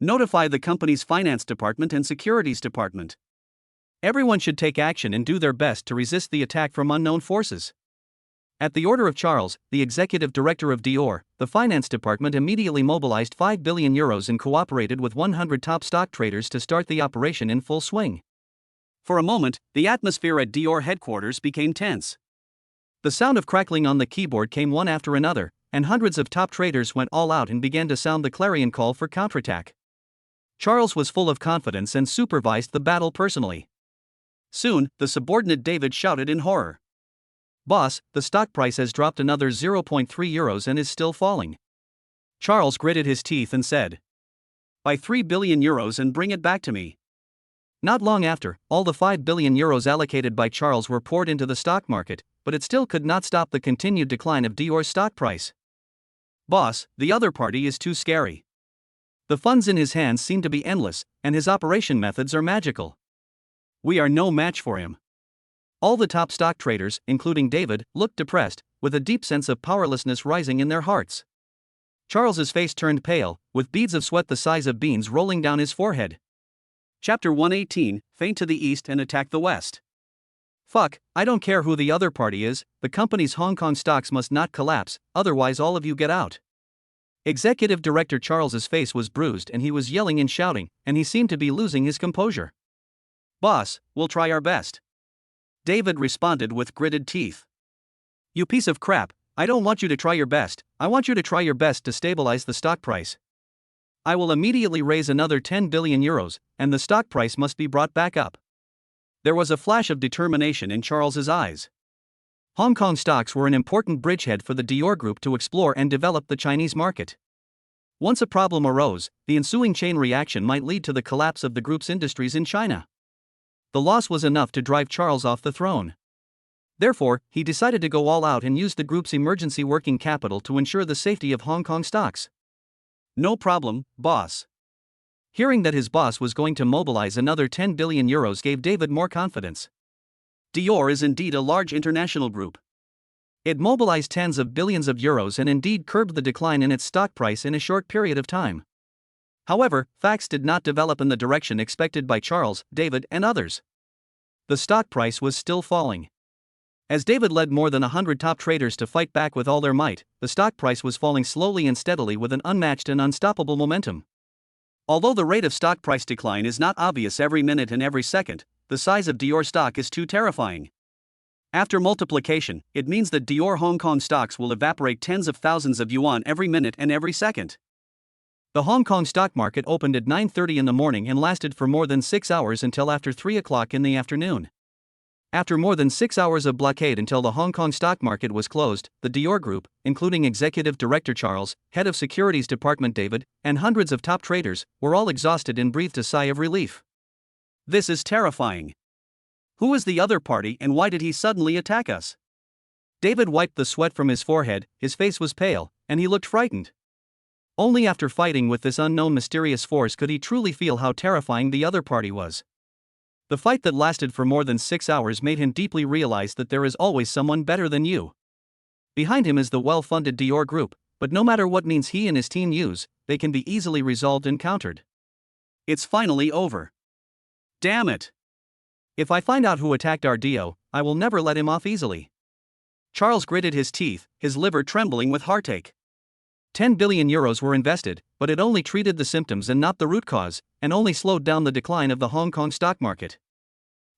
A: Notify the company's finance department and securities department. Everyone should take action and do their best to resist the attack from unknown forces. At the order of Charles, the executive director of Dior, the finance department immediately mobilized 5 billion euros and cooperated with 100 top stock traders to start the operation in full swing. For a moment, the atmosphere at Dior headquarters became tense. The sound of crackling on the keyboard came one after another, and hundreds of top traders went all out and began to sound the clarion call for counterattack. Charles was full of confidence and supervised the battle personally. Soon, the subordinate David shouted in horror. Boss, the stock price has dropped another 0.3 euros and is still falling. Charles gritted his teeth and said, Buy 3 billion euros and bring it back to me. Not long after, all the €5 billion allocated by Charles were poured into the stock market, but it still could not stop the continued decline of Dior's stock price. Boss, the other party is too scary. The funds in his hands seem to be endless, and his operation methods are magical. We are no match for him. All the top stock traders, including David, looked depressed, with a deep sense of powerlessness rising in their hearts. Charles's face turned pale, with beads of sweat the size of beans rolling down his forehead. Chapter 118, Feint to the East and Attack the West. Fuck, I don't care who the other party is, the company's Hong Kong stocks must not collapse, otherwise all of you get out. Executive Director Charles's face was bruised and he was yelling and shouting, and he seemed to be losing his composure. Boss, we'll try our best. David responded with gritted teeth. You piece of crap, I don't want you to try your best, I want you to try your best to stabilize the stock price. I will immediately raise another €10 billion, and the stock price must be brought back up. There was a flash of determination in Charles's eyes. Hong Kong stocks were an important bridgehead for the Dior Group to explore and develop the Chinese market. Once a problem arose, the ensuing chain reaction might lead to the collapse of the group's industries in China. The loss was enough to drive Charles off the throne. Therefore, he decided to go all out and use the group's emergency working capital to ensure the safety of Hong Kong stocks. No problem, boss. Hearing that his boss was going to mobilize another €10 billion gave David more confidence. Dior is indeed a large international group. It mobilized tens of billions of euros and indeed curbed the decline in its stock price in a short period of time. However, facts did not develop in the direction expected by Charles, David, and others. The stock price was still falling. As David led more than 100 top traders to fight back with all their might, the stock price was falling slowly and steadily with an unmatched and unstoppable momentum. Although the rate of stock price decline is not obvious every minute and every second, the size of Dior stock is too terrifying. After multiplication, it means that Dior Hong Kong stocks will evaporate tens of thousands of yuan every minute and every second. The Hong Kong stock market opened at 9:30 in the morning and lasted for more than 6 hours until after 3 o'clock in the afternoon. After more than 6 hours of blockade until the Hong Kong stock market was closed, the Dior Group, including Executive Director Charles, Head of Securities Department David, and hundreds of top traders, were all exhausted and breathed a sigh of relief. This is terrifying. Who is the other party and why did he suddenly attack us? David wiped the sweat from his forehead, his face was pale, and he looked frightened. Only after fighting with this unknown mysterious force could he truly feel how terrifying the other party was. The fight that lasted for more than 6 hours made him deeply realize that there is always someone better than you. Behind him is the well-funded Dior Group, but no matter what means he and his team use, they can be easily resolved and countered. It's finally over. Damn it! If I find out who attacked our Dio, I will never let him off easily. Charles gritted his teeth, his liver trembling with heartache. €10 billion were invested, but it only treated the symptoms and not the root cause, and only slowed down the decline of the Hong Kong stock market.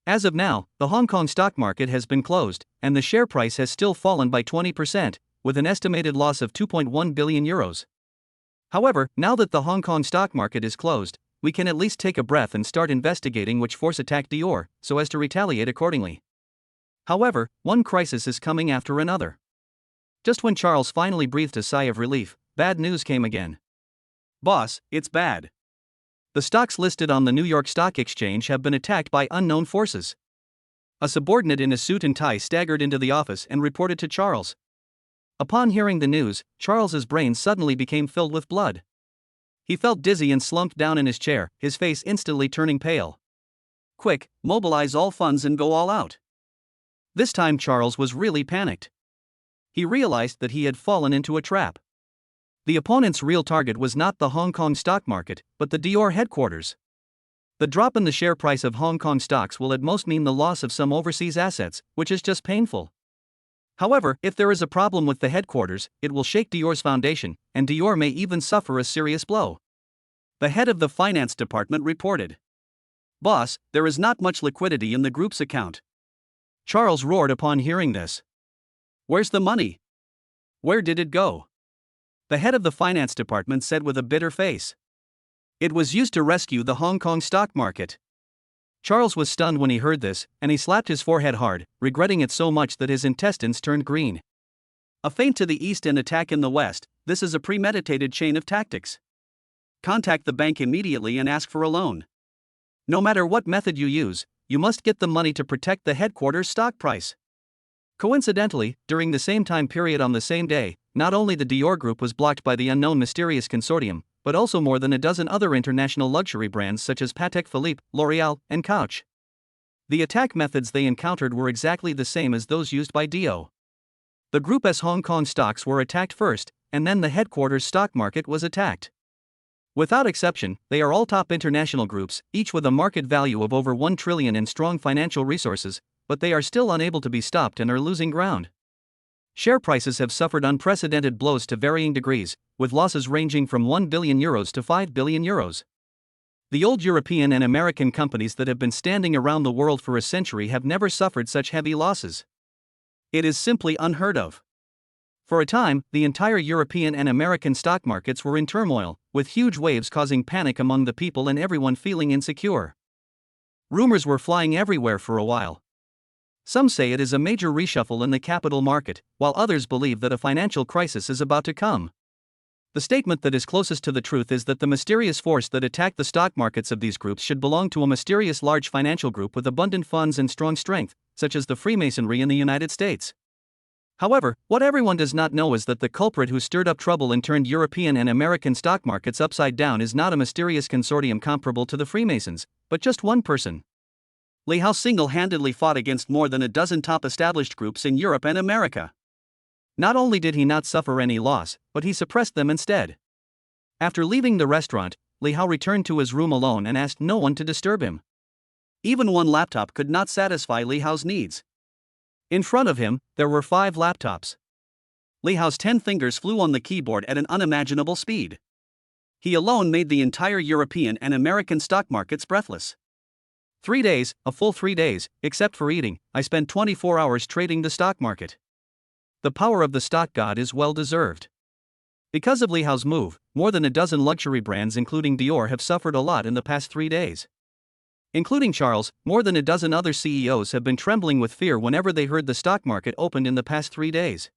A: As of now, the Hong Kong stock market has been closed, and the share price has still fallen by 20%, with an estimated loss of €2.1 billion. However, now that the Hong Kong stock market is closed, we can at least take a breath and start investigating which force attacked Dior, so as to retaliate accordingly. However, one crisis is coming after another. Just when Charles finally breathed a sigh of relief, bad news came again. Boss, it's bad. The stocks listed on the New York Stock Exchange have been attacked by unknown forces. A subordinate in a suit and tie staggered into the office and reported to Charles. Upon hearing the news, Charles's brain suddenly became filled with blood. He felt dizzy and slumped down in his chair, his face instantly turning pale. Quick, mobilize all funds and go all out. This time Charles was really panicked. He realized that he had fallen into a trap. The opponent's real target was not the Hong Kong stock market, but the Dior headquarters. The drop in the share price of Hong Kong stocks will at most mean the loss of some overseas assets, which is just painful. However, if there is a problem with the headquarters, it will shake Dior's foundation, and Dior may even suffer a serious blow. The head of the finance department reported. Boss, there is not much liquidity in the group's account. Charles roared upon hearing this. Where's the money? Where did it go? The head of the finance department said with a bitter face. It was used to rescue the Hong Kong stock market. Charles was stunned when he heard this, and he slapped his forehead hard, regretting it so much that his intestines turned green. A feint to the east and attack in the west, this is a premeditated chain of tactics. Contact the bank immediately and ask for a loan. No matter what method you use, you must get the money to protect the headquarters stock price. Coincidentally, during the same time period on the same day, not only the Dior Group was blocked by the unknown mysterious consortium, but also more than a dozen other international luxury brands such as Patek Philippe, L'Oréal, and Coach. The attack methods they encountered were exactly the same as those used by Dior. The Group's Hong Kong stocks were attacked first, and then the headquarters stock market was attacked. Without exception, they are all top international groups, each with a market value of over 1 trillion and strong financial resources, but they are still unable to be stopped and are losing ground. Share prices have suffered unprecedented blows to varying degrees, with losses ranging from €1 billion to €5 billion. The old European and American companies that have been standing around the world for a century have never suffered such heavy losses. It is simply unheard of. For a time, the entire European and American stock markets were in turmoil, with huge waves causing panic among the people and everyone feeling insecure. Rumors were flying everywhere for a while. Some say it is a major reshuffle in the capital market, while others believe that a financial crisis is about to come. The statement that is closest to the truth is that the mysterious force that attacked the stock markets of these groups should belong to a mysterious large financial group with abundant funds and strong strength, such as the Freemasonry in the United States. However, what everyone does not know is that the culprit who stirred up trouble and turned European and American stock markets upside down is not a mysterious consortium comparable to the Freemasons, but just one person. Li Hao single-handedly fought against more than a dozen top established groups in Europe and America. Not only did he not suffer any loss, but he suppressed them instead. After leaving the restaurant, Li Hao returned to his room alone and asked no one to disturb him. Even one laptop could not satisfy Li Hao's needs. In front of him, there were 5 laptops. Li Hao's 10 fingers flew on the keyboard at an unimaginable speed. He alone made the entire European and American stock markets breathless. 3 days, a full 3 days, except for eating, I spent 24 hours trading the stock market. The power of the stock god is well deserved. Because of Li Hao's move, more than a dozen luxury brands including Dior have suffered a lot in the past 3 days. Including Charles, more than a dozen other CEOs have been trembling with fear whenever they heard the stock market opened in the past 3 days.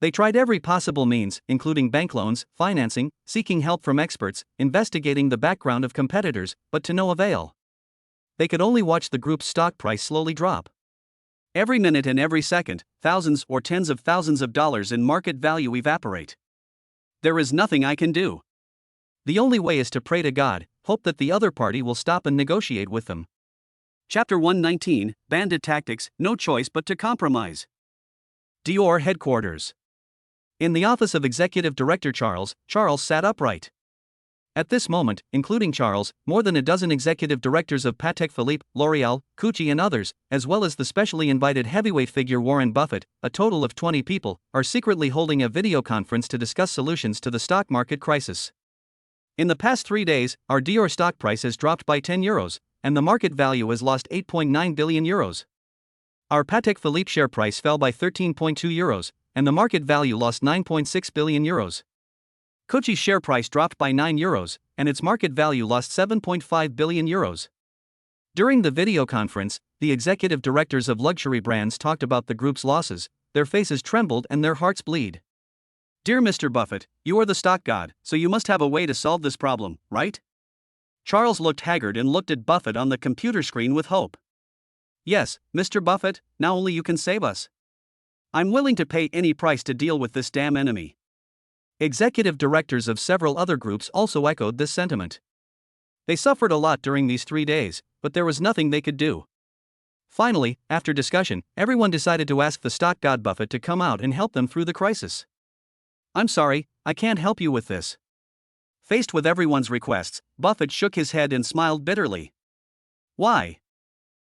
A: They tried every possible means, including bank loans, financing, seeking help from experts, investigating the background of competitors, but to no avail. They could only watch the group's stock price slowly drop. Every minute and every second, thousands or tens of thousands of dollars in market value evaporate. There is nothing I can do. The only way is to pray to God, hope that the other party will stop and negotiate with them. Chapter 119, Bandit Tactics, No Choice But to Compromise. Dior Headquarters. In the office of Executive Director Charles sat upright. At this moment, including Charles, more than a dozen executive directors of Patek Philippe, L'Oréal, Gucci and others, as well as the specially invited heavyweight figure Warren Buffett, a total of 20 people, are secretly holding a video conference to discuss solutions to the stock market crisis. In the past 3 days, our Dior stock price has dropped by €10, and the market value has lost €8.9 billion. Our Patek Philippe share price fell by €13.2, and the market value lost €9.6 billion. Gucci's share price dropped by €9, and its market value lost €7.5 billion. During the video conference, the executive directors of luxury brands talked about the group's losses, their faces trembled and their hearts bleed. Dear Mr. Buffett, you are the stock god, so you must have a way to solve this problem, right? Charles looked haggard and looked at Buffett on the computer screen with hope. Yes, Mr. Buffett, now only you can save us. I'm willing to pay any price to deal with this damn enemy. Executive directors of several other groups also echoed this sentiment. They suffered a lot during these 3 days, but there was nothing they could do. Finally, after discussion, everyone decided to ask the stock god Buffett to come out and help them through the crisis. I'm sorry, I can't help you with this. Faced with everyone's requests, Buffett shook his head and smiled bitterly. Why?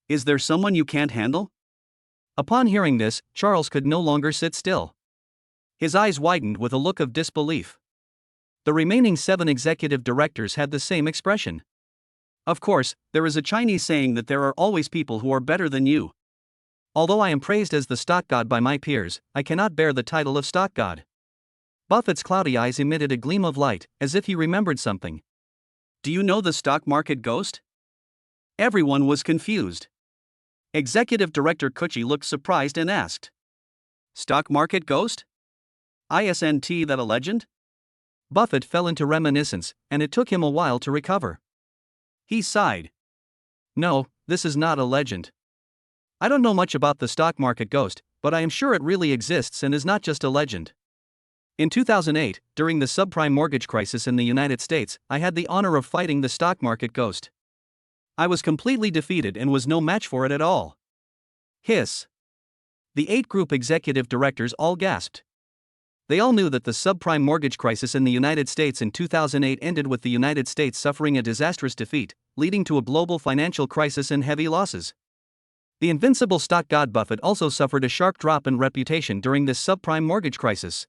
A: Is there someone you can't handle? Upon hearing this, Charles could no longer sit still. His eyes widened with a look of disbelief. The remaining 7 executive directors had the same expression. Of course, there is a Chinese saying that there are always people who are better than you. Although I am praised as the stock god by my peers, I cannot bear the title of stock god. Buffett's cloudy eyes emitted a gleam of light, as if he remembered something. Do you know the stock market ghost? Everyone was confused. Executive Director Gucci looked surprised and asked. Stock market ghost? Isn't that a legend? Buffett fell into reminiscence, and it took him a while to recover. He sighed. No, this is not a legend. I don't know much about the stock market ghost, but I am sure it really exists and is not just a legend. In 2008, during the subprime mortgage crisis in the United States, I had the honor of fighting the stock market ghost. I was completely defeated and was no match for it at all. Hiss. The 8 group executive directors all gasped. They all knew that the subprime mortgage crisis in the United States in 2008 ended with the United States suffering a disastrous defeat, leading to a global financial crisis and heavy losses. The invincible stock god Buffett also suffered a sharp drop in reputation during this subprime mortgage crisis.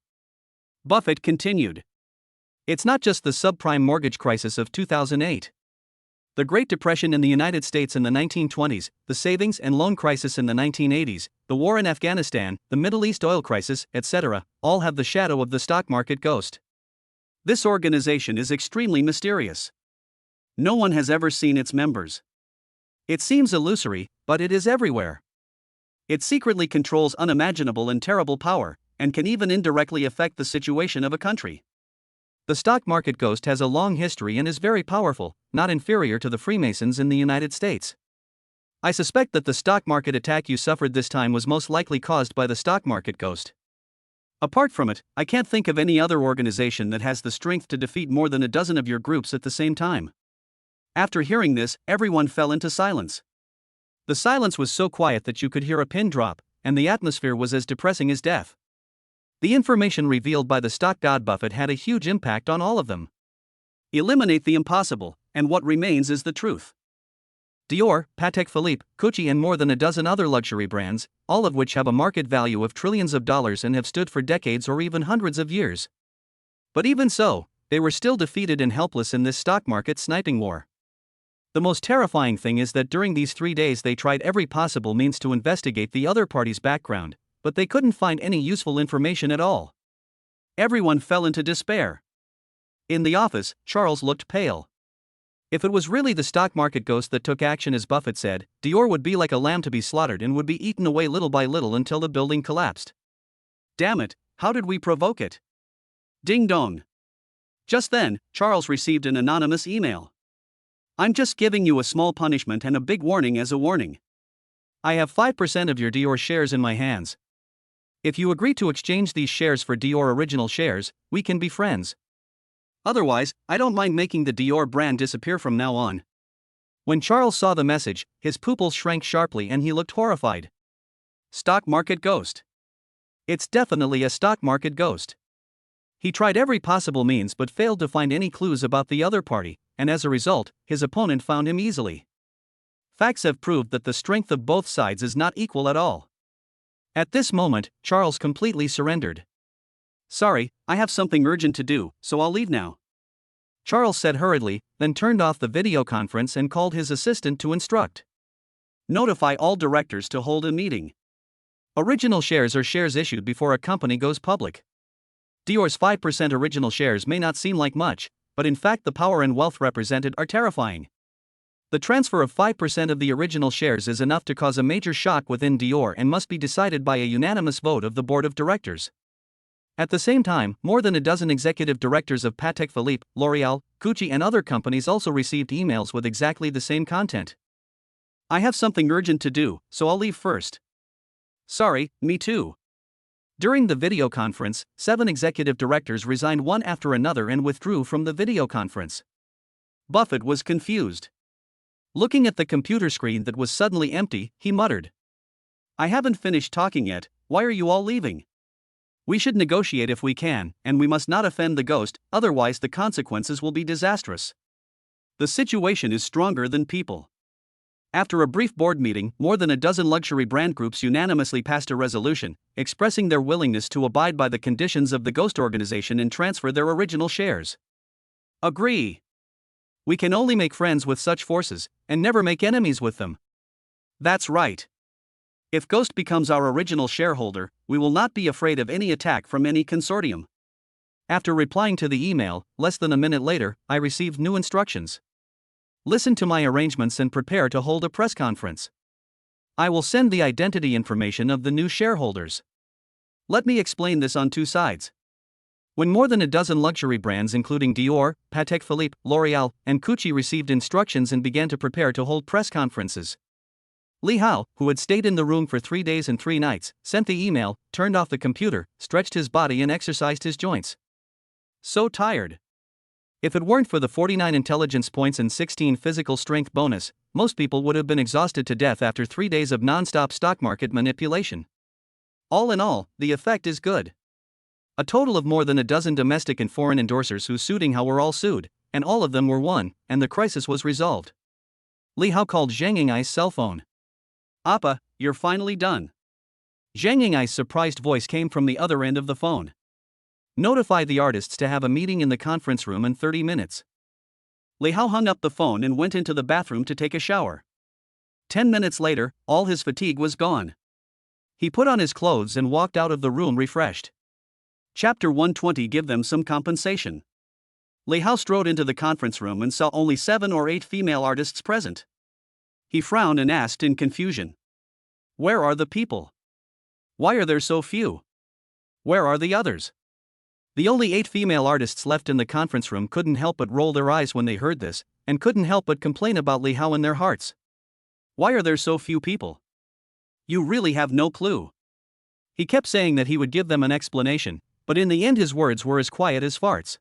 A: Buffett continued. It's not just the subprime mortgage crisis of 2008. The Great Depression in the United States in the 1920s, the savings and loan crisis in the 1980s, the war in Afghanistan, the Middle East oil crisis, etc., all have the shadow of the stock market ghost. This organization is extremely mysterious. No one has ever seen its members. It seems illusory, but it is everywhere. It secretly controls unimaginable and terrible power, and can even indirectly affect the situation of a country. The stock market ghost has a long history and is very powerful, not inferior to the Freemasons in the United States. I suspect that the stock market attack you suffered this time was most likely caused by the stock market ghost. Apart from it, I can't think of any other organization that has the strength to defeat more than a dozen of your groups at the same time. After hearing this, everyone fell into silence. The silence was so quiet that you could hear a pin drop, and the atmosphere was as depressing as death. The information revealed by the stock god Buffett had a huge impact on all of them. Eliminate the impossible, and what remains is the truth. Dior, Patek Philippe, Gucci and more than a dozen other luxury brands, all of which have a market value of trillions of dollars and have stood for decades or even hundreds of years. But even so, they were still defeated and helpless in this stock market sniping war. The most terrifying thing is that during these 3 days they tried every possible means to investigate the other party's background, but they couldn't find any useful information at all. Everyone fell into despair. In the office, Charles looked pale. If it was really the stock market ghost that took action as Buffett said, Dior would be like a lamb to be slaughtered and would be eaten away little by little until the building collapsed. Damn it, how did we provoke it? Ding dong. Just then, Charles received an anonymous email. I'm just giving you a small punishment and a big warning as a warning. I have 5% of your Dior shares in my hands. If you agree to exchange these shares for Dior original shares, we can be friends. Otherwise, I don't mind making the Dior brand disappear from now on. When Charles saw the message, his pupils shrank sharply and he looked horrified. Stock market ghost. It's definitely a stock market ghost. He tried every possible means but failed to find any clues about the other party, and as a result, his opponent found him easily. Facts have proved that the strength of both sides is not equal at all. At this moment, Charles completely surrendered. Sorry, I have something urgent to do, so I'll leave now. Charles said hurriedly, then turned off the video conference and called his assistant to instruct. Notify all directors to hold a meeting. Original shares are shares issued before a company goes public. Dior's 5% original shares may not seem like much, but in fact the power and wealth represented are terrifying. The transfer of 5% of the original shares is enough to cause a major shock within Dior and must be decided by a unanimous vote of the board of directors. At the same time, more than a dozen executive directors of Patek Philippe, L'Oréal, Gucci and other companies also received emails with exactly the same content. I have something urgent to do, so I'll leave first. Sorry, me too. During the video conference, 7 executive directors resigned one after another and withdrew from the video conference. Buffett was confused. Looking at the computer screen that was suddenly empty, he muttered. I haven't finished talking yet, why are you all leaving? We should negotiate if we can, and we must not offend the ghost, otherwise the consequences will be disastrous. The situation is stronger than people. After a brief board meeting, more than a dozen luxury brand groups unanimously passed a resolution, expressing their willingness to abide by the conditions of the ghost organization and transfer their original shares. Agree. We can only make friends with such forces, and never make enemies with them. That's right. If Ghost becomes our original shareholder, we will not be afraid of any attack from any consortium. After replying to the email, less than a minute later, I received new instructions. Listen to my arrangements and prepare to hold a press conference. I will send the identity information of the new shareholders. Let me explain this on 2 sides. When more than a dozen luxury brands including Dior, Patek Philippe, L'Oréal, and Gucci received instructions and began to prepare to hold press conferences, Li Hao, who had stayed in the room for 3 days and 3 nights, sent the email, turned off the computer, stretched his body and exercised his joints. So tired. If it weren't for the 49 intelligence points and 16 physical strength bonus, most people would have been exhausted to death after 3 days of non-stop stock market manipulation. All in all, the effect is good. A total of more than a dozen domestic and foreign endorsers who sued Li Hao were all sued, and all of them were won, and the crisis was resolved. Li Hao called Zhang Yingai's cell phone. "Appa, you're finally done." Zhang Yingai's surprised voice came from the other end of the phone. "Notify the artists to have a meeting in the conference room in 30 minutes. Li Hao hung up the phone and went into the bathroom to take a shower. 10 minutes later, all his fatigue was gone. He put on his clothes and walked out of the room refreshed. Chapter 120. Give them some compensation. Li Hao strode into the conference room and saw only 7 or 8 female artists present. He frowned and asked in confusion, "Where are the people? Why are there so few? Where are the others?" The only 8 female artists left in the conference room couldn't help but roll their eyes when they heard this, and couldn't help but complain about Li Hao in their hearts. "Why are there so few people? You really have no clue." He kept saying that he would give them an explanation, but in the end his words were as quiet as farts.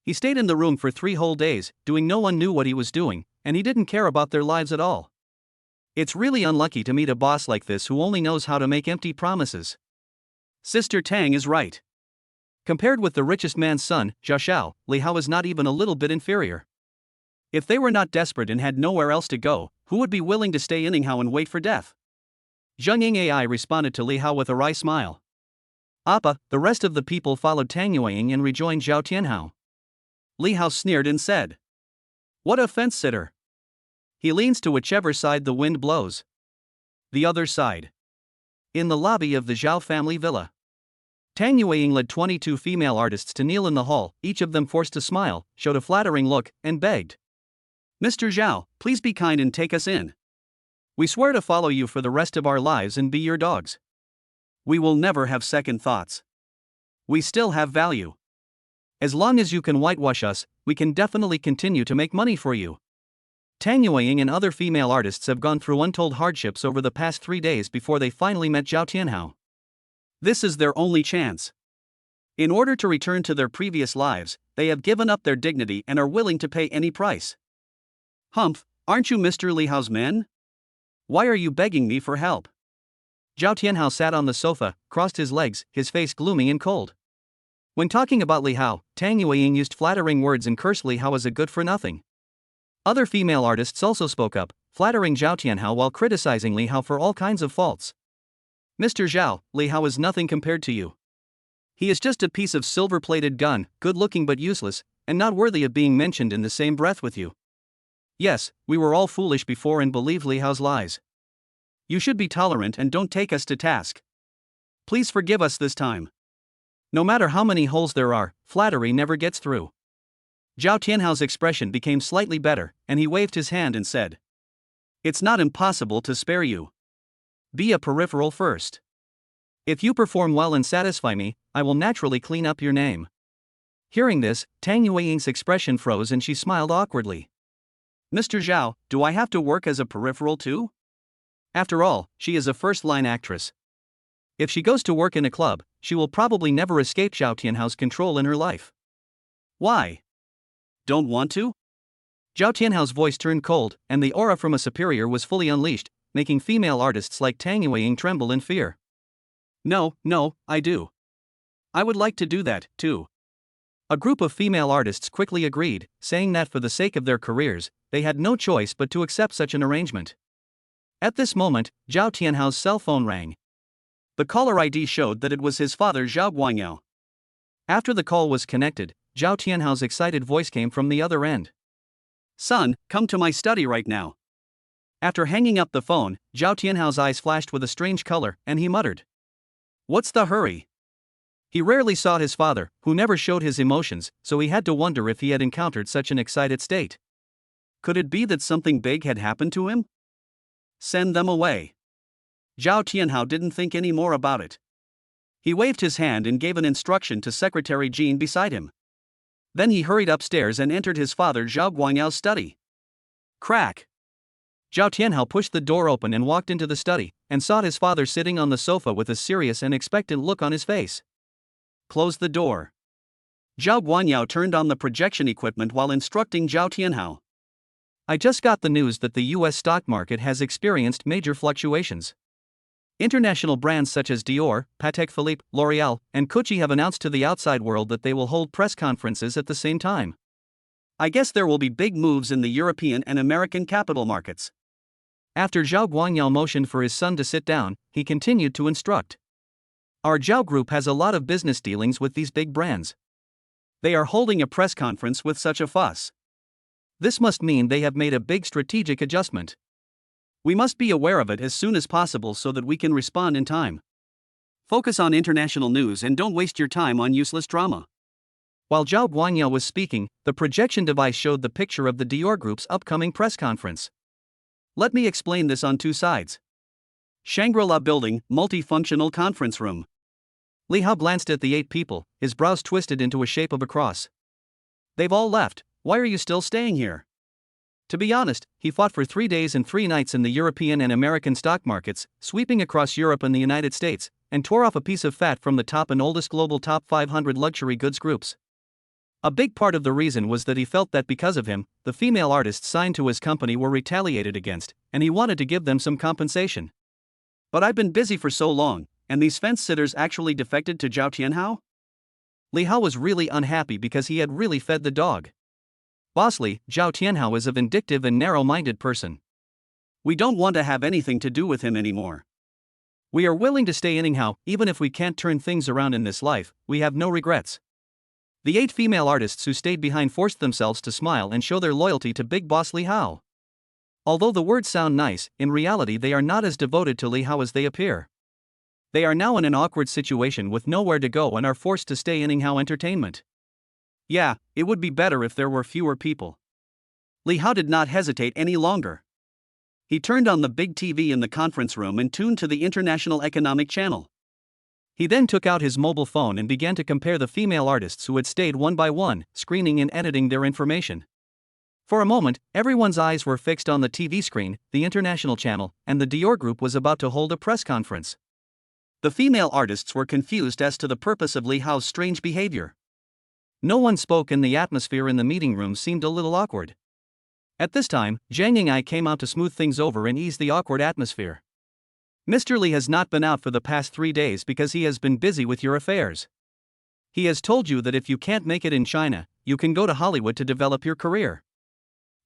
A: He stayed in the room for 3 whole days, doing no one knew what he was doing, and he didn't care about their lives at all. It's really unlucky to meet a boss like this who only knows how to make empty promises. Sister Tang is right. Compared with the richest man's son, Zhao Xiao, Li Hao is not even a little bit inferior. If they were not desperate and had nowhere else to go, who would be willing to stay in Ningao and wait for death? Zhang Ying responded to Li Hao with a wry smile. "Appa." The rest of the people followed Tang Yueying and rejoined Zhao Tianhao. Li Hao sneered and said, "What a fence sitter. He leans to whichever side the wind blows." The other side. In the lobby of the Zhao family villa, Tang Yueying led 22 female artists to kneel in the hall, each of them forced to smile, showed a flattering look, and begged, "Mr. Zhao, please be kind and take us in. We swear to follow you for the rest of our lives and be your dogs. We will never have second thoughts. We still have value. As long as you can whitewash us, we can definitely continue to make money for you." Tang Yueying and other female artists have gone through untold hardships over the past 3 days before they finally met Zhao Tianhao. This is their only chance. In order to return to their previous lives, they have given up their dignity and are willing to pay any price. "Humph, aren't you Mr. Li Hao's men? Why are you begging me for help?" Zhao Tianhao sat on the sofa, crossed his legs, his face gloomy and cold. When talking about Li Hao, Tang Yueying used flattering words and cursed Li Hao as a good-for-nothing. Other female artists also spoke up, flattering Zhao Tianhao while criticizing Li Hao for all kinds of faults. "Mr. Zhao, Li Hao is nothing compared to you. He is just a piece of silver-plated gun, good-looking but useless, and not worthy of being mentioned in the same breath with you. Yes, we were all foolish before and believed Li Hao's lies. You should be tolerant and don't take us to task. Please forgive us this time. No matter how many holes there are, flattery never gets through." Zhao Tianhao's expression became slightly better, and he waved his hand and said, "It's not impossible to spare you. Be a peripheral first. If you perform well and satisfy me, I will naturally clean up your name." Hearing this, Tang Yueying's expression froze and she smiled awkwardly. "Mr. Zhao, do I have to work as a peripheral too? After all, she is a first-line actress. If she goes to work in a club, she will probably never escape Zhao Tianhao's control in her life." "Why? Don't want to?" Zhao Tianhao's voice turned cold, and the aura from a superior was fully unleashed, making female artists like Tang Yueying tremble in fear. No, I do. I would like to do that, too." A group of female artists quickly agreed, saying that for the sake of their careers, they had no choice but to accept such an arrangement. At this moment, Zhao Tianhao's cell phone rang. The caller ID showed that it was his father Zhao Guangyao. After the call was connected, Zhao Tianhao's excited voice came from the other end. "Son, come to my study right now." After hanging up the phone, Zhao Tianhao's eyes flashed with a strange color, and he muttered, "What's the hurry?" He rarely saw his father, who never showed his emotions, so he had to wonder if he had encountered such an excited state. Could it be that something big had happened to him? Send them away. Zhao Tianhao didn't think any more about it.
B: He waved his hand and gave an instruction to Secretary Jean beside him. Then he hurried upstairs and entered his father Zhao Guanyao's study. Crack! Zhao Tianhao pushed the door open and walked into the study, and saw his father sitting on the sofa with a serious and expectant look on his face. Close the door. Zhao Guanyao turned on the projection equipment while instructing Zhao Tianhao. I just got the news that the US stock market has experienced major fluctuations. International brands such as Dior, Patek Philippe, L'Oréal, and Gucci have announced to the outside world that they will hold press conferences at the same time. I guess there will be big moves in the European and American capital markets. After Zhao Guanyao motioned for his son to sit down, he continued to instruct. Our Zhao Group has a lot of business dealings with these big brands. They are holding a press conference with such a fuss. This must mean they have made a big strategic adjustment. We must be aware of it as soon as possible so that we can respond in time. Focus on international news and don't waste your time on useless drama. While Zhao Guanyao was speaking, the projection device showed the picture of the Dior Group's upcoming press conference. Let me explain this on two sides. Shangri-La Building, multifunctional conference room. Li Hao glanced at the 8 people, his brows twisted into a shape of a cross. They've all left, why are you still staying here? To be honest, he fought for 3 days and 3 nights in the European and American stock markets, sweeping across Europe and the United States, and tore off a piece of fat from the top and oldest global top 500 luxury goods groups. A big part of the reason was that he felt that because of him, the female artists signed to his company were retaliated against, and he wanted to give them some compensation. But I've been busy for so long, and these fence-sitters actually defected to Zhao Tianhao? Li Hao was really unhappy because he had really fed the dog. Bossly, Zhao Tianhao is a vindictive and narrow-minded person. We don't want to have anything to do with him anymore. We are willing to stay anyhow, even if we can't turn things around in this life, we have no regrets. The 8 female artists who stayed behind forced themselves to smile and show their loyalty to Big Boss Li Hao. Although the words sound nice, in reality they are not as devoted to Li Hao as they appear. They are now in an awkward situation with nowhere to go and are forced to stay in Li Hao Entertainment. Yeah, it would be better if there were fewer people. Li Hao did not hesitate any longer. He turned on the big TV in the conference room and tuned to the International Economic Channel. He then took out his mobile phone and began to compare the female artists who had stayed one by one, screening and editing their information. For a moment, everyone's eyes were fixed on the TV screen, the international channel, and the Dior Group was about to hold a press conference. The female artists were confused as to the purpose of Li Hao's strange behavior. No one spoke and the atmosphere in the meeting room seemed a little awkward. At this time, Zhang Ying'ai came out to smooth things over and ease the awkward atmosphere. Mr. Li has not been out for the past 3 days because he has been busy with your affairs. He has told you that if you can't make it in China, you can go to Hollywood to develop your career.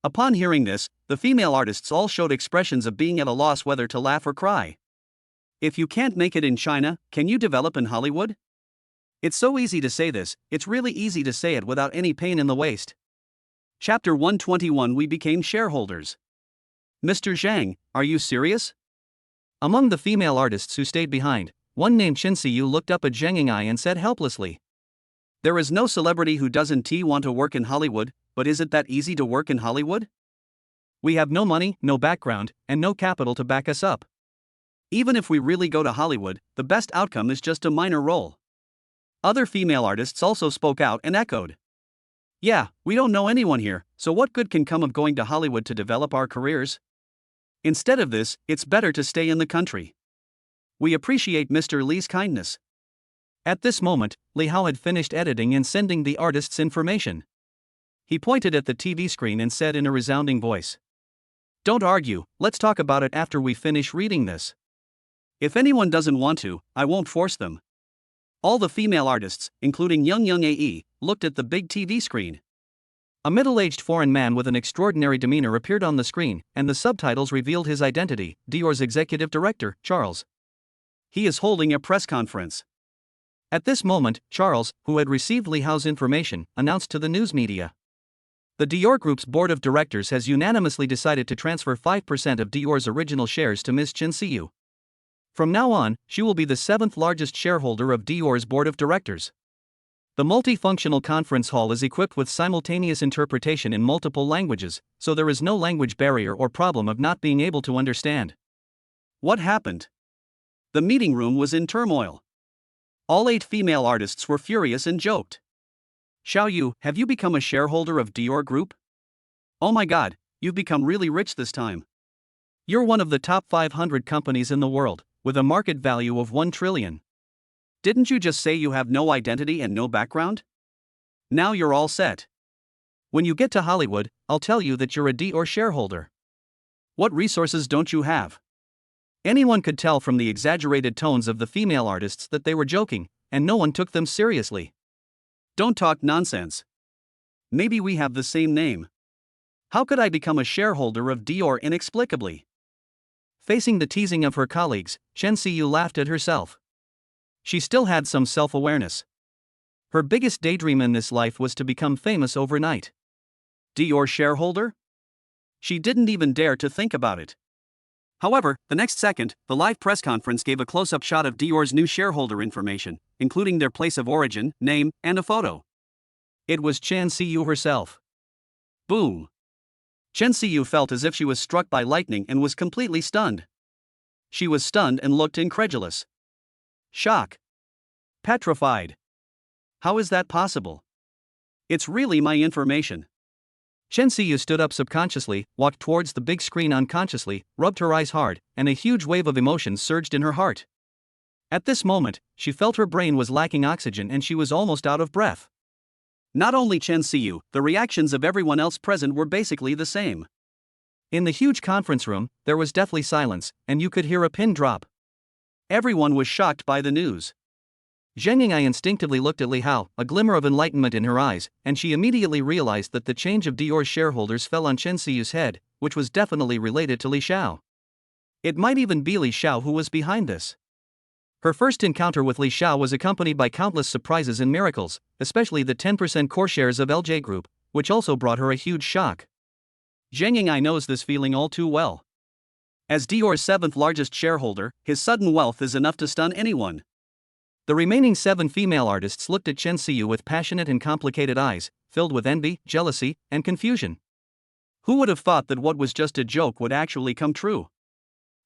B: Upon hearing this, the female artists all showed expressions of being at a loss whether to laugh or cry. If you can't make it in China, can you develop in Hollywood? It's so easy to say this, it's really easy to say it without any pain in the waist. Chapter 121 We became shareholders. Mr. Zhang, are you serious? Among the female artists who stayed behind, one named Qin Siyu looked up at Zhang Ying'ai and said helplessly. There is no celebrity who doesn't want to work in Hollywood, but is it that easy to work in Hollywood? We have no money, no background, and no capital to back us up. Even if we really go to Hollywood, the best outcome is just a minor role. Other female artists also spoke out and echoed. Yeah, we don't know anyone here, so what good can come of going to Hollywood to develop our careers? Instead of this, it's better to stay in the country. We appreciate Mr. Li's kindness. At this moment, Li Hao had finished editing and sending the artists information. He pointed at the TV screen and said in a resounding voice. Don't argue, let's talk about it after we finish reading this. If anyone doesn't want to, I won't force them. All the female artists, including Young Ae, looked at the big TV screen. A middle-aged foreign man with an extraordinary demeanor appeared on the screen, and the subtitles revealed his identity, Dior's executive director, Charles. He is holding a press conference. At this moment, Charles, who had received Li Hao's information, announced to the news media. The Dior Group's board of directors has unanimously decided to transfer 5% of Dior's original shares to Ms. Qin Siyu. From now on, she will be the 7th largest shareholder of Dior's board of directors. The multifunctional conference hall is equipped with simultaneous interpretation in multiple languages, so there is no language barrier or problem of not being able to understand. What happened? The meeting room was in turmoil. All 8 female artists were furious and joked. Xiao Yu, have you become a shareholder of Dior Group? Oh my god, you've become really rich this time. You're one of the top 500 companies in the world, with a market value of 1 trillion. Didn't you just say you have no identity and no background? Now you're all set. When you get to Hollywood, I'll tell you that you're a Dior shareholder. What resources don't you have? Anyone could tell from the exaggerated tones of the female artists that they were joking, and no one took them seriously. Don't talk nonsense. Maybe we have the same name. How could I become a shareholder of Dior inexplicably? Facing the teasing of her colleagues, Chen Xiyu laughed at herself. She still had some self-awareness. Her biggest daydream in this life was to become famous overnight. Dior shareholder? She didn't even dare to think about it. However, the next second, the live press conference gave a close-up shot of Dior's new shareholder information, including their place of origin, name, and a photo. It was Chen Xiyu herself. Boom! Chen Xiyu felt as if she was struck by lightning and was completely stunned. She was stunned and looked incredulous. Shock. Petrified. How is that possible? It's really my information. Chen Xiyu stood up subconsciously, walked towards the big screen unconsciously, rubbed her eyes hard, and a huge wave of emotion surged in her heart. At this moment, she felt her brain was lacking oxygen and she was almost out of breath. Not only Chen Xiyu, the reactions of everyone else present were basically the same. In the huge conference room, there was deathly silence, and you could hear a pin drop. Everyone was shocked by the news. Zheng Ying'ai instinctively looked at Li Hao, a glimmer of enlightenment in her eyes, and she immediately realized that the change of Dior's shareholders fell on Chen Xiyu's head, which was definitely related to Li Xiao. It might even be Li Xiao who was behind this. Her first encounter with Li Xiao was accompanied by countless surprises and miracles, especially the 10% core shares of LJ Group, which also brought her a huge shock. Zheng Ying'ai knows this feeling all too well. As Dior's 7th largest shareholder, his sudden wealth is enough to stun anyone. The remaining 7 female artists looked at Chen Xiyu with passionate and complicated eyes, filled with envy, jealousy, and confusion. Who would have thought that what was just a joke would actually come true?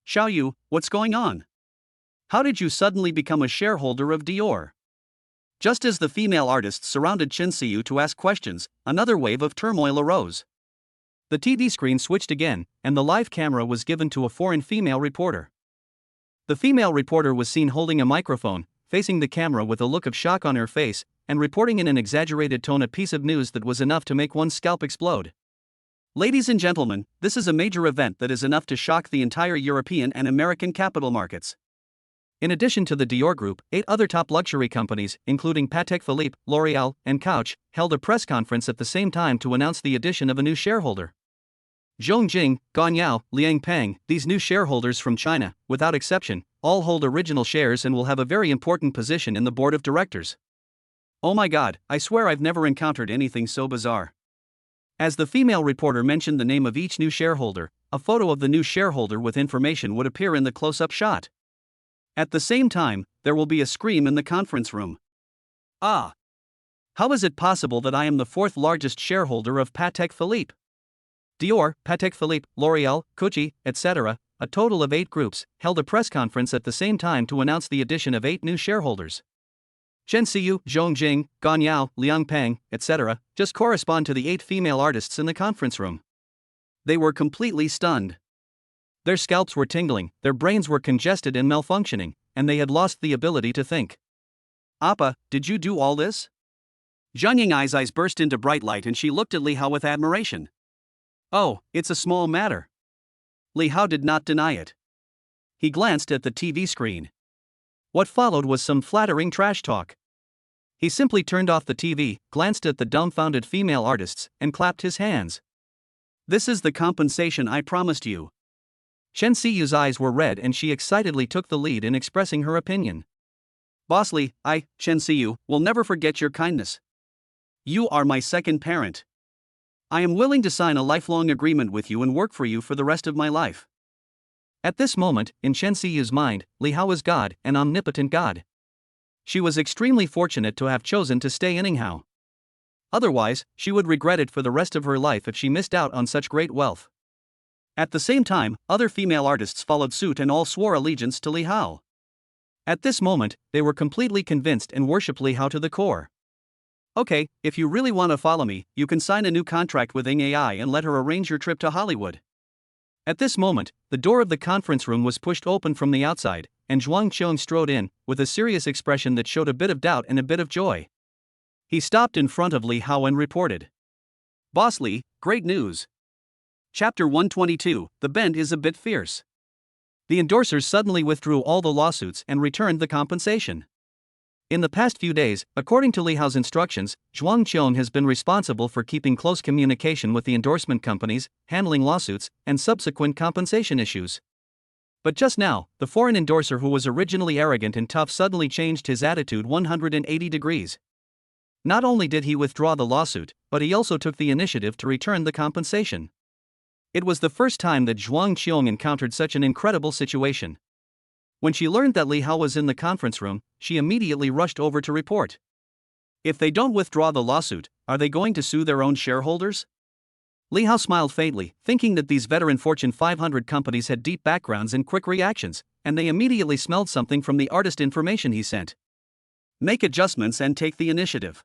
B: Xiao Yu, what's going on? How did you suddenly become a shareholder of Dior? Just as the female artists surrounded Chen Xiyu to ask questions, another wave of turmoil arose. The TV screen switched again, and the live camera was given to a foreign female reporter. The female reporter was seen holding a microphone, facing the camera with a look of shock on her face, and reporting in an exaggerated tone a piece of news that was enough to make one's scalp explode. Ladies and gentlemen, this is a major event that is enough to shock the entire European and American capital markets. In addition to the Dior Group, 8 other top luxury companies, including Patek Philippe, L'Oréal, and Coach, held a press conference at the same time to announce the addition of a new shareholder. Zhongjing, Ganyao, Liang Peng, these new shareholders from China, without exception, all hold original shares and will have a very important position in the board of directors. Oh my god, I swear I've never encountered anything so bizarre. As the female reporter mentioned the name of each new shareholder, a photo of the new shareholder with information would appear in the close-up shot. At the same time, there will be a scream in the conference room. Ah! How is it possible that I am the 4th largest shareholder of Patek Philippe? Dior, Patek Philippe, L'Oréal, Gucci, etc., a total of 8 groups, held a press conference at the same time to announce the addition of 8 new shareholders. Chen Xiyu, Zhongjing, Ganyao, Liang Peng, etc., just correspond to the 8 female artists in the conference room. They were completely stunned. Their scalps were tingling, their brains were congested and malfunctioning, and they had lost the ability to think. Appa, did you do all this? Zhang Ying'ai's eyes burst into bright light and she looked at Li Hao with admiration. Oh, it's a small matter. Li Hao did not deny it. He glanced at the TV screen. What followed was some flattering trash talk. He simply turned off the TV, glanced at the dumbfounded female artists, and clapped his hands. This is the compensation I promised you. Chen Xiyu's eyes were red and she excitedly took the lead in expressing her opinion. Boss Li, Chen Xiyu, will never forget your kindness. You are my second parent. I am willing to sign a lifelong agreement with you and work for you for the rest of my life. At this moment, in Chen Xiyu's mind, Li Hao was God, an omnipotent God. She was extremely fortunate to have chosen to stay anyhow. Otherwise, she would regret it for the rest of her life if she missed out on such great wealth. At the same time, other female artists followed suit and all swore allegiance to Li Hao.
A: At this moment, they were completely convinced and worshipped Li Hao to the core. Okay, if you really want to follow me, you can sign a new contract with Ing AI and let her arrange your trip to Hollywood. At this moment, the door of the conference room was pushed open from the outside, and Zhuang Qiong strode in, with a serious expression that showed a bit of doubt and a bit of joy. He stopped in front of Li Hao and reported. Boss Li, great news. Chapter 122, The Bend is a bit fierce. The endorsers suddenly withdrew all the lawsuits and returned the compensation. In the past few days, according to Li Hao's instructions, Zhuang Qiong has been responsible for keeping close communication with the endorsement companies, handling lawsuits, and subsequent compensation issues. But just now, the foreign endorser who was originally arrogant and tough suddenly changed his attitude 180 degrees. Not only did he withdraw the lawsuit, but he also took the initiative to return the compensation. It was the first time that Zhuang Qiong encountered such an incredible situation. When she learned that Li Hao was in the conference room, she immediately rushed over to report. If they don't withdraw the lawsuit, are they going to sue their own shareholders? Li Hao smiled faintly, thinking that these veteran Fortune 500 companies had deep backgrounds and quick reactions, and they immediately smelled something from the artist information he sent. Make adjustments and take the initiative.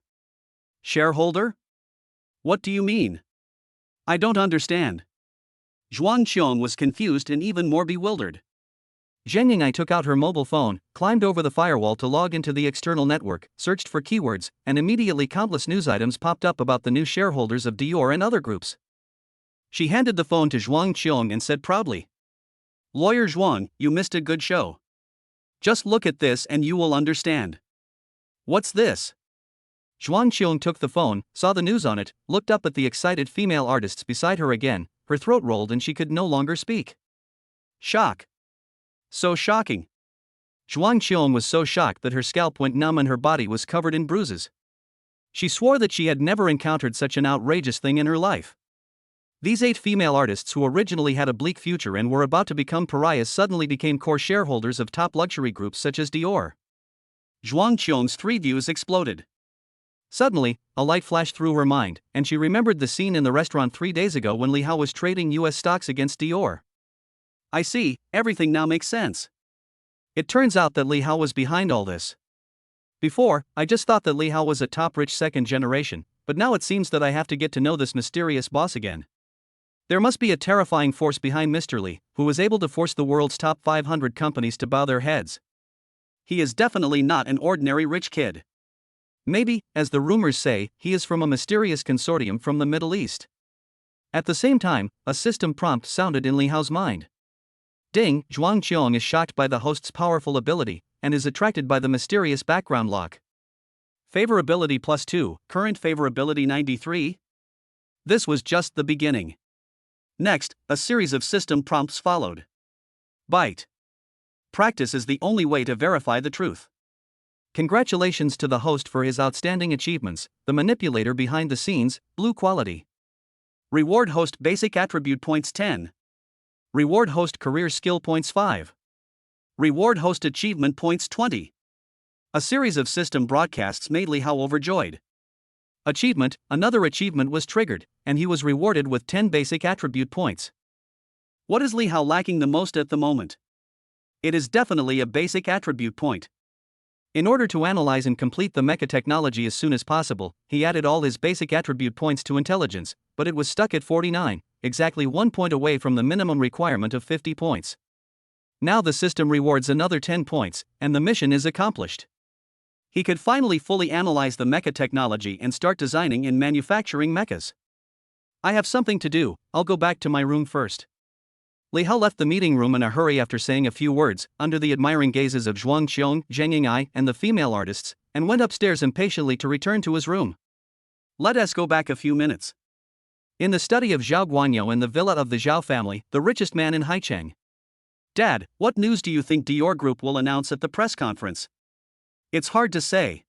A: Shareholder? What do you mean? I don't understand. Zhuang Qiong was confused and even more bewildered. Zheng Ying'ai took out her mobile phone, climbed over the firewall to log into the external network, searched for keywords, and immediately countless news items popped up about the new shareholders of Dior and other groups. She handed the phone to Zhuang Qiong and said proudly, "Lawyer Zhuang, you missed a good show. Just look at this and you will understand." What's this? Zhuang Qiong took the phone, saw the news on it, looked up at the excited female artists beside her again, her throat rolled and she could no longer speak. Shock. So shocking. Zhuang Qiong was so shocked that her scalp went numb and her body was covered in bruises. She swore that she had never encountered such an outrageous thing in her life. These 8 female artists who originally had a bleak future and were about to become pariahs suddenly became core shareholders of top luxury groups such as Dior. Zhuang Qiong's 3 views exploded. Suddenly, a light flashed through her mind, and she remembered the scene in the restaurant 3 days ago when Li Hao was trading US stocks against Dior. I see, everything now makes sense. It turns out that Li Hao was behind all this. Before, I just thought that Li Hao was a top rich second generation, but now it seems that I have to get to know this mysterious boss again. There must be a terrifying force behind Mr. Li, who was able to force the world's top 500 companies to bow their heads. He is definitely not an ordinary rich kid. Maybe, as the rumors say, he is from a mysterious consortium from the Middle East. At the same time, a system prompt sounded in Li Hao's mind. Ding, Zhuang Qiong is shocked by the host's powerful ability, and is attracted by the mysterious background lock. Favorability +2, current favorability 93? This was just the beginning. Next, a series of system prompts followed. Byte. Practice is the only way to verify the truth. Congratulations to the host for his outstanding achievements, the manipulator behind the scenes, blue quality. Reward host basic attribute points 10. Reward host career skill points 5. Reward host achievement points 20. A series of system broadcasts made Li Hao overjoyed. Achievement, another achievement was triggered, and he was rewarded with 10 basic attribute points. What is Li Hao lacking the most at the moment? It is definitely a basic attribute point. In order to analyze and complete the Mecha technology as soon as possible, he added all his basic attribute points to intelligence, but it was stuck at 49, exactly 1 point away from the minimum requirement of 50 points. Now the system rewards another 10 points, and the mission is accomplished. He could finally fully analyze the Mecha technology and start designing and manufacturing mechas. I have something to do, I'll go back to my room first. Li Hao left the meeting room in a hurry after saying a few words, under the admiring gazes of Zhuang Qiong, Zheng Ying'ai, and the female artists, and went upstairs impatiently to return to his room. Let us go back a few minutes. In the study of Zhao Guanyo in the villa of the Zhao family, the richest man in Haicheng. Dad, what news do you think Dior Group will announce at the press conference? It's hard to say.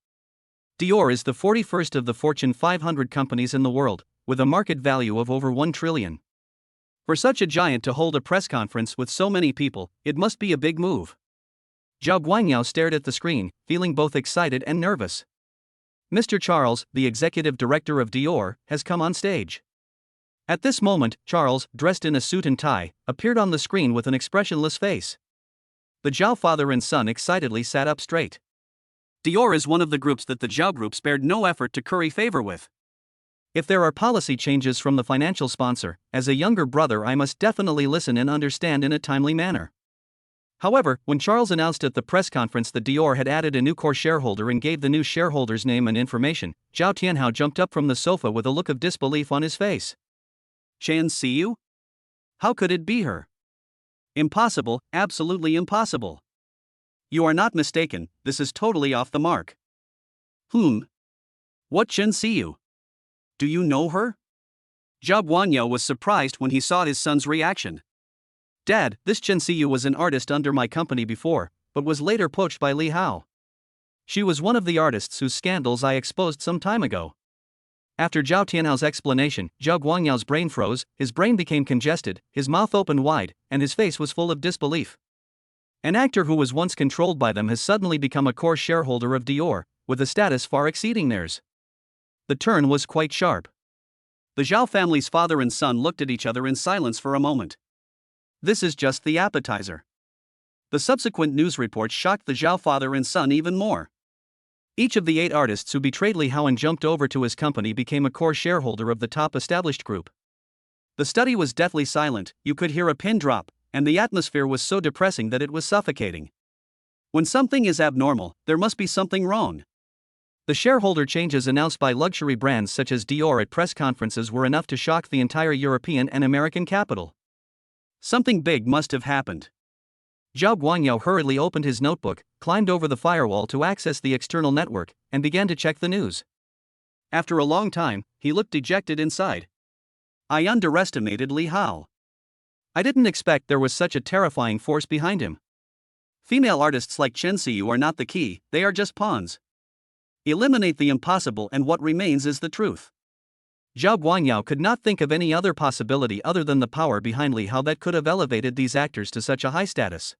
A: Dior is the 41st of the Fortune 500 companies in the world, with a market value of over 1 trillion. For such a giant to hold a press conference with so many people, it must be a big move. Zhao Guanyo stared at the screen, feeling both excited and nervous. Mr. Charles, the executive director of Dior, has come on stage. At this moment, Charles, dressed in a suit and tie, appeared on the screen with an expressionless face. The Zhao father and son excitedly sat up straight. Dior is one of the groups that the Zhao group spared no effort to curry favor with. If there are policy changes from the financial sponsor, as a younger brother I must definitely listen and understand in a timely manner. However, when Charles announced at the press conference that Dior had added a new core shareholder and gave the new shareholder's name and information, Zhao Tianhao jumped up from the sofa with a look of disbelief on his face. Chen Xiu? How could it be her? Impossible, absolutely impossible. You are not mistaken, this is totally off the mark. What Chen Xiu? Do you know her? Zhao Guangyao was surprised when he saw his son's reaction. Dad, this Chen Xiu was an artist under my company before, but was later poached by Li Hao. She was one of the artists whose scandals I exposed some time ago. After Zhao Tianhao's explanation, Zhao Guangyao's brain froze, his brain became congested, his mouth opened wide, and his face was full of disbelief. An actor who was once controlled by them has suddenly become a core shareholder of Dior, with a status far exceeding theirs. The turn was quite sharp. The Zhao family's father and son looked at each other in silence for a moment. This is just the appetizer. The subsequent news reports shocked the Zhao father and son even more. Each of the 8 artists who betrayed Li Hao and jumped over to his company became a core shareholder of the top established group. The study was deathly silent, you could hear a pin drop, and the atmosphere was so depressing that it was suffocating. When something is abnormal, there must be something wrong. The shareholder changes announced by luxury brands such as Dior at press conferences were enough to shock the entire European and American capital. Something big must have happened. Zhao Guangyao hurriedly opened his notebook, climbed over the firewall to access the external network, and began to check the news. After a long time, he looked dejected inside. I underestimated Li Hao. I didn't expect there was such a terrifying force behind him. Female artists like Chen Xiu are not the key, they are just pawns. Eliminate the impossible and what remains is the truth. Zhao Guangyao could not think of any other possibility other than the power behind Li Hao that could have elevated these actors to such a high status.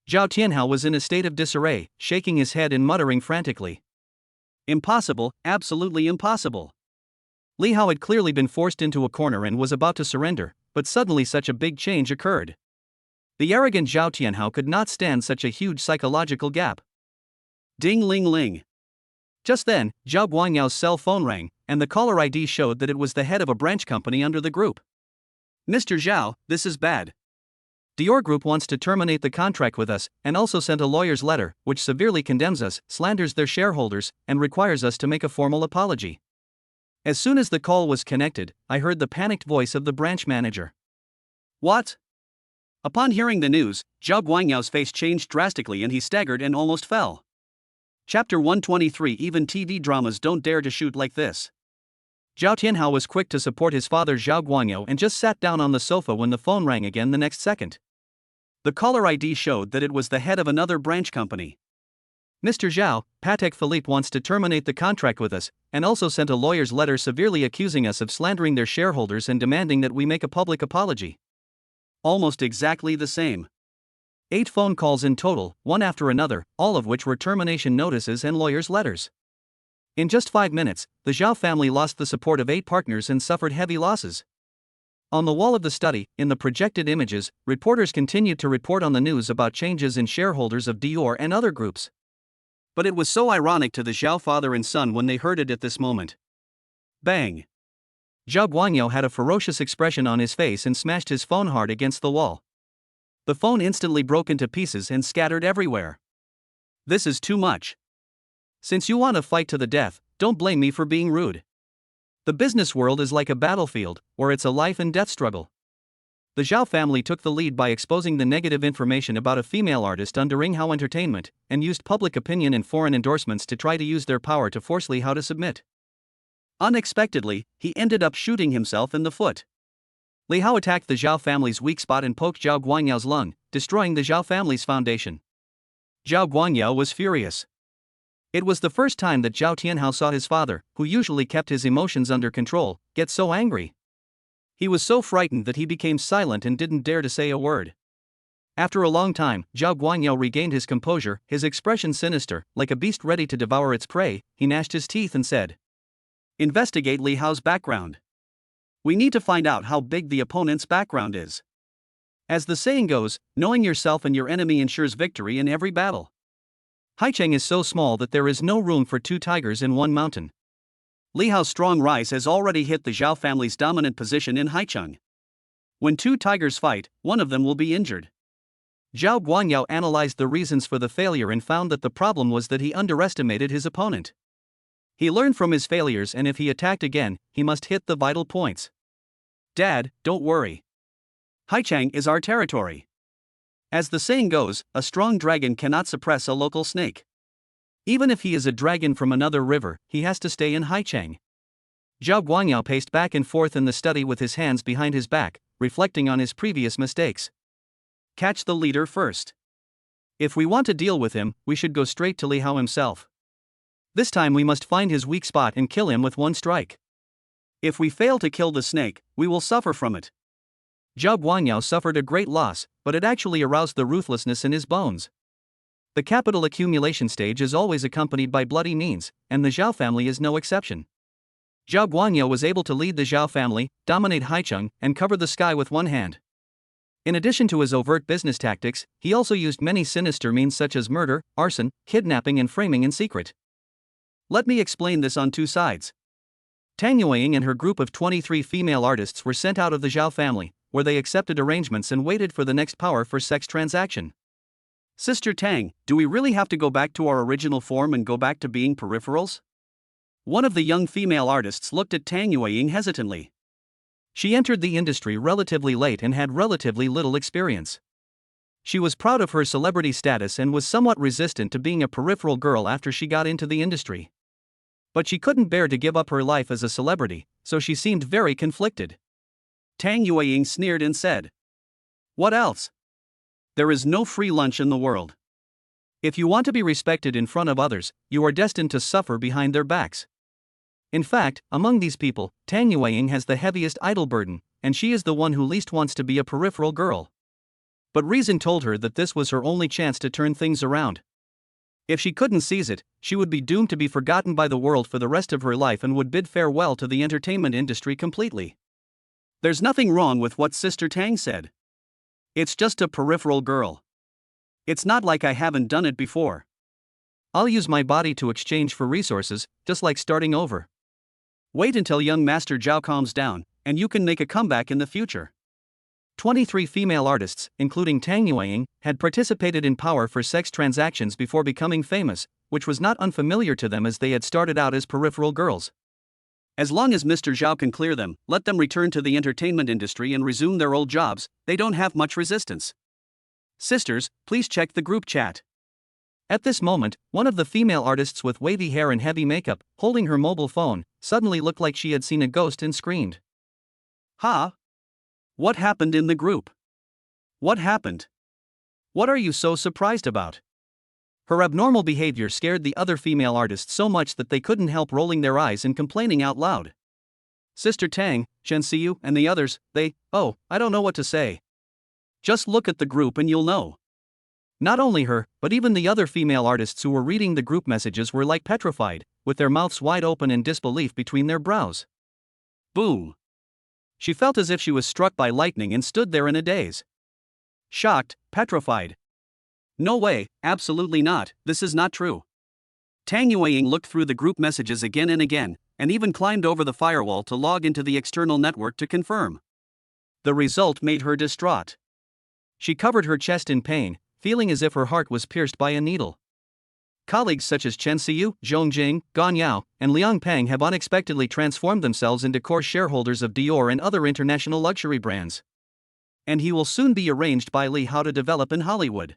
A: Zhao Tianhao was in a state of disarray, shaking his head and muttering frantically. Impossible, absolutely impossible. Li Hao had clearly been forced into a corner and was about to surrender, but suddenly such a big change occurred. The arrogant Zhao Tianhao could not stand such a huge psychological gap. Ding ling ling. Just then, Zhao Guangyao's cell phone rang, and the caller ID showed that it was the head of a branch company under the group. Mr. Zhao, this is bad. Dior Group wants to terminate the contract with us, and also sent a lawyer's letter, which severely condemns us, slanders their shareholders, and requires us to make a formal apology. As soon as the call was connected, I heard the panicked voice of the branch manager. What? Upon hearing the news, Zhao Guangyao's face changed drastically and he staggered and almost fell. Chapter 123. Even TV dramas don't dare to shoot like this. Zhao Tianhao was quick to support his father Zhao Guangyao and just sat down on the sofa when the phone rang again the next second. The caller ID showed that it was the head of another branch company. Mr. Zhao, Patek Philippe wants to terminate the contract with us, and also sent a lawyer's letter severely accusing us of slandering their shareholders and demanding that we make a public apology. Almost exactly the same. 8 phone calls in total, one after another, all of which were termination notices and lawyers' letters. In just 5 minutes, the Zhao family lost the support of 8 partners and suffered heavy losses. On the wall of the study, in the projected images, reporters continued to report on the news about changes in shareholders of Dior and other groups. But it was so ironic to the Zhao father and son when they heard it at this moment. Bang! Zhao Guangyao had a ferocious expression on his face and smashed his phone hard against the wall. The phone instantly broke into pieces and scattered everywhere. This is too much. Since you want to fight to the death, don't blame me for being rude. The business world is like a battlefield, where it's a life and death struggle. The Zhao family took the lead by exposing the negative information about a female artist under Ring Hao Entertainment, and used public opinion and foreign endorsements to try to use their power to force Li Hao to submit. Unexpectedly, he ended up shooting himself in the foot. Li Hao attacked the Zhao family's weak spot and poked Zhao Guangyao's lung, destroying the Zhao family's foundation. Zhao Guangyao was furious. It was the first time that Zhao Tianhao saw his father, who usually kept his emotions under control, get so angry. He was so frightened that he became silent and didn't dare to say a word. After a long time, Zhao Guangyao regained his composure, his expression sinister, like a beast ready to devour its prey. He gnashed his teeth and said, "Investigate Li Hao's background. We need to find out how big the opponent's background is. As the saying goes, knowing yourself and your enemy ensures victory in every battle. Haicheng is so small that there is no room for two tigers in one mountain. Li Hao's strong rise has already hit the Zhao family's dominant position in Haicheng. When two tigers fight, one of them will be injured. Zhao Guangyao analyzed the reasons for the failure and found that the problem was that he underestimated his opponent. He learned from his failures, and if he attacked again, he must hit the vital points. Dad, don't worry. Haicheng is our territory. As the saying goes, a strong dragon cannot suppress a local snake. Even if he is a dragon from another river, he has to stay in Haicheng. Zhao Guangyao paced back and forth in the study with his hands behind his back, reflecting on his previous mistakes. Catch the leader first. If we want to deal with him, we should go straight to Li Hao himself. This time we must find his weak spot and kill him with one strike. If we fail to kill the snake, we will suffer from it. Zhao Guangyao suffered a great loss, but it actually aroused the ruthlessness in his bones. The capital accumulation stage is always accompanied by bloody means, and the Zhao family is no exception. Zhao Guangyao was able to lead the Zhao family, dominate Haicheng, and cover the sky with one hand. In addition to his overt business tactics, he also used many sinister means such as murder, arson, kidnapping, and framing in secret. Let me explain this on two sides. Tang Yueying and her group of 23 female artists were sent out of the Zhao family, where they accepted arrangements and waited for the next power for sex transaction. Sister Tang, do we really have to go back to our original form and go back to being peripherals? One of the young female artists looked at Tang Yueying hesitantly. She entered the industry relatively late and had relatively little experience. She was proud of her celebrity status and was somewhat resistant to being a peripheral girl after she got into the industry. But she couldn't bear to give up her life as a celebrity, so she seemed very conflicted. Tang Yueying sneered and said, "What else? There is no free lunch in the world. If you want to be respected in front of others, you are destined to suffer behind their backs." In fact, among these people, Tang Yueying has the heaviest idol burden, and she is the one who least wants to be a peripheral girl. But reason told her that this was her only chance to turn things around. If she couldn't seize it, she would be doomed to be forgotten by the world for the rest of her life and would bid farewell to the entertainment industry completely. There's nothing wrong with what Sister Tang said. It's just a peripheral girl. It's not like I haven't done it before. I'll use my body to exchange for resources, just like starting over. Wait until young Master Zhao calms down, and you can make a comeback in the future. 23 female artists, including Tang Yueying, had participated in power for sex transactions before becoming famous, which was not unfamiliar to them as they had started out as peripheral girls. As long as Mr. Zhao can clear them, let them return to the entertainment industry and resume their old jobs, they don't have much resistance. Sisters, please check the group chat. At this moment, one of the female artists with wavy hair and heavy makeup, holding her mobile phone, suddenly looked like she had seen a ghost and screamed. "Ha! What happened in the group? What happened? What are you so surprised about?" Her abnormal behavior scared the other female artists so much that they couldn't help rolling their eyes and complaining out loud. Sister Tang, Shen Siyu, and the others, I don't know what to say. Just look at the group and you'll know. Not only her, but even the other female artists who were reading the group messages were like petrified, with their mouths wide open in disbelief between their brows. Boom! She felt as if she was struck by lightning and stood there in a daze. Shocked, petrified. No way, absolutely not, this is not true. Tang Yueying looked through the group messages again and again, and even climbed over the firewall to log into the external network to confirm. The result made her distraught. She covered her chest in pain, feeling as if her heart was pierced by a needle. Colleagues such as Chen Siyu, Zhong Jing, Gan Yao, and Liang Peng have unexpectedly transformed themselves into core shareholders of Dior and other international luxury brands. And he will soon be arranged by Li Hao to develop in Hollywood.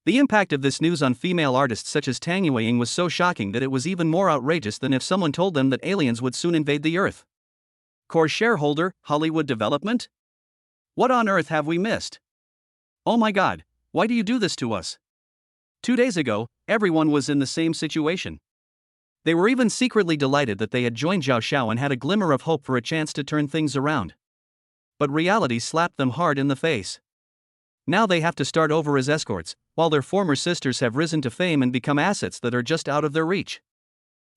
A: The impact of this news on female artists such as Tang Yueying was so shocking that it was even more outrageous than if someone told them that aliens would soon invade the Earth. Core shareholder, Hollywood development? What on earth have we missed? Oh my God, why do you do this to us? 2 days ago, everyone was in the same situation. They were even secretly delighted that they had joined Zhao Xiao and had a glimmer of hope for a chance to turn things around. But reality slapped them hard in the face. Now they have to start over as escorts, while their former sisters have risen to fame and become assets that are just out of their reach.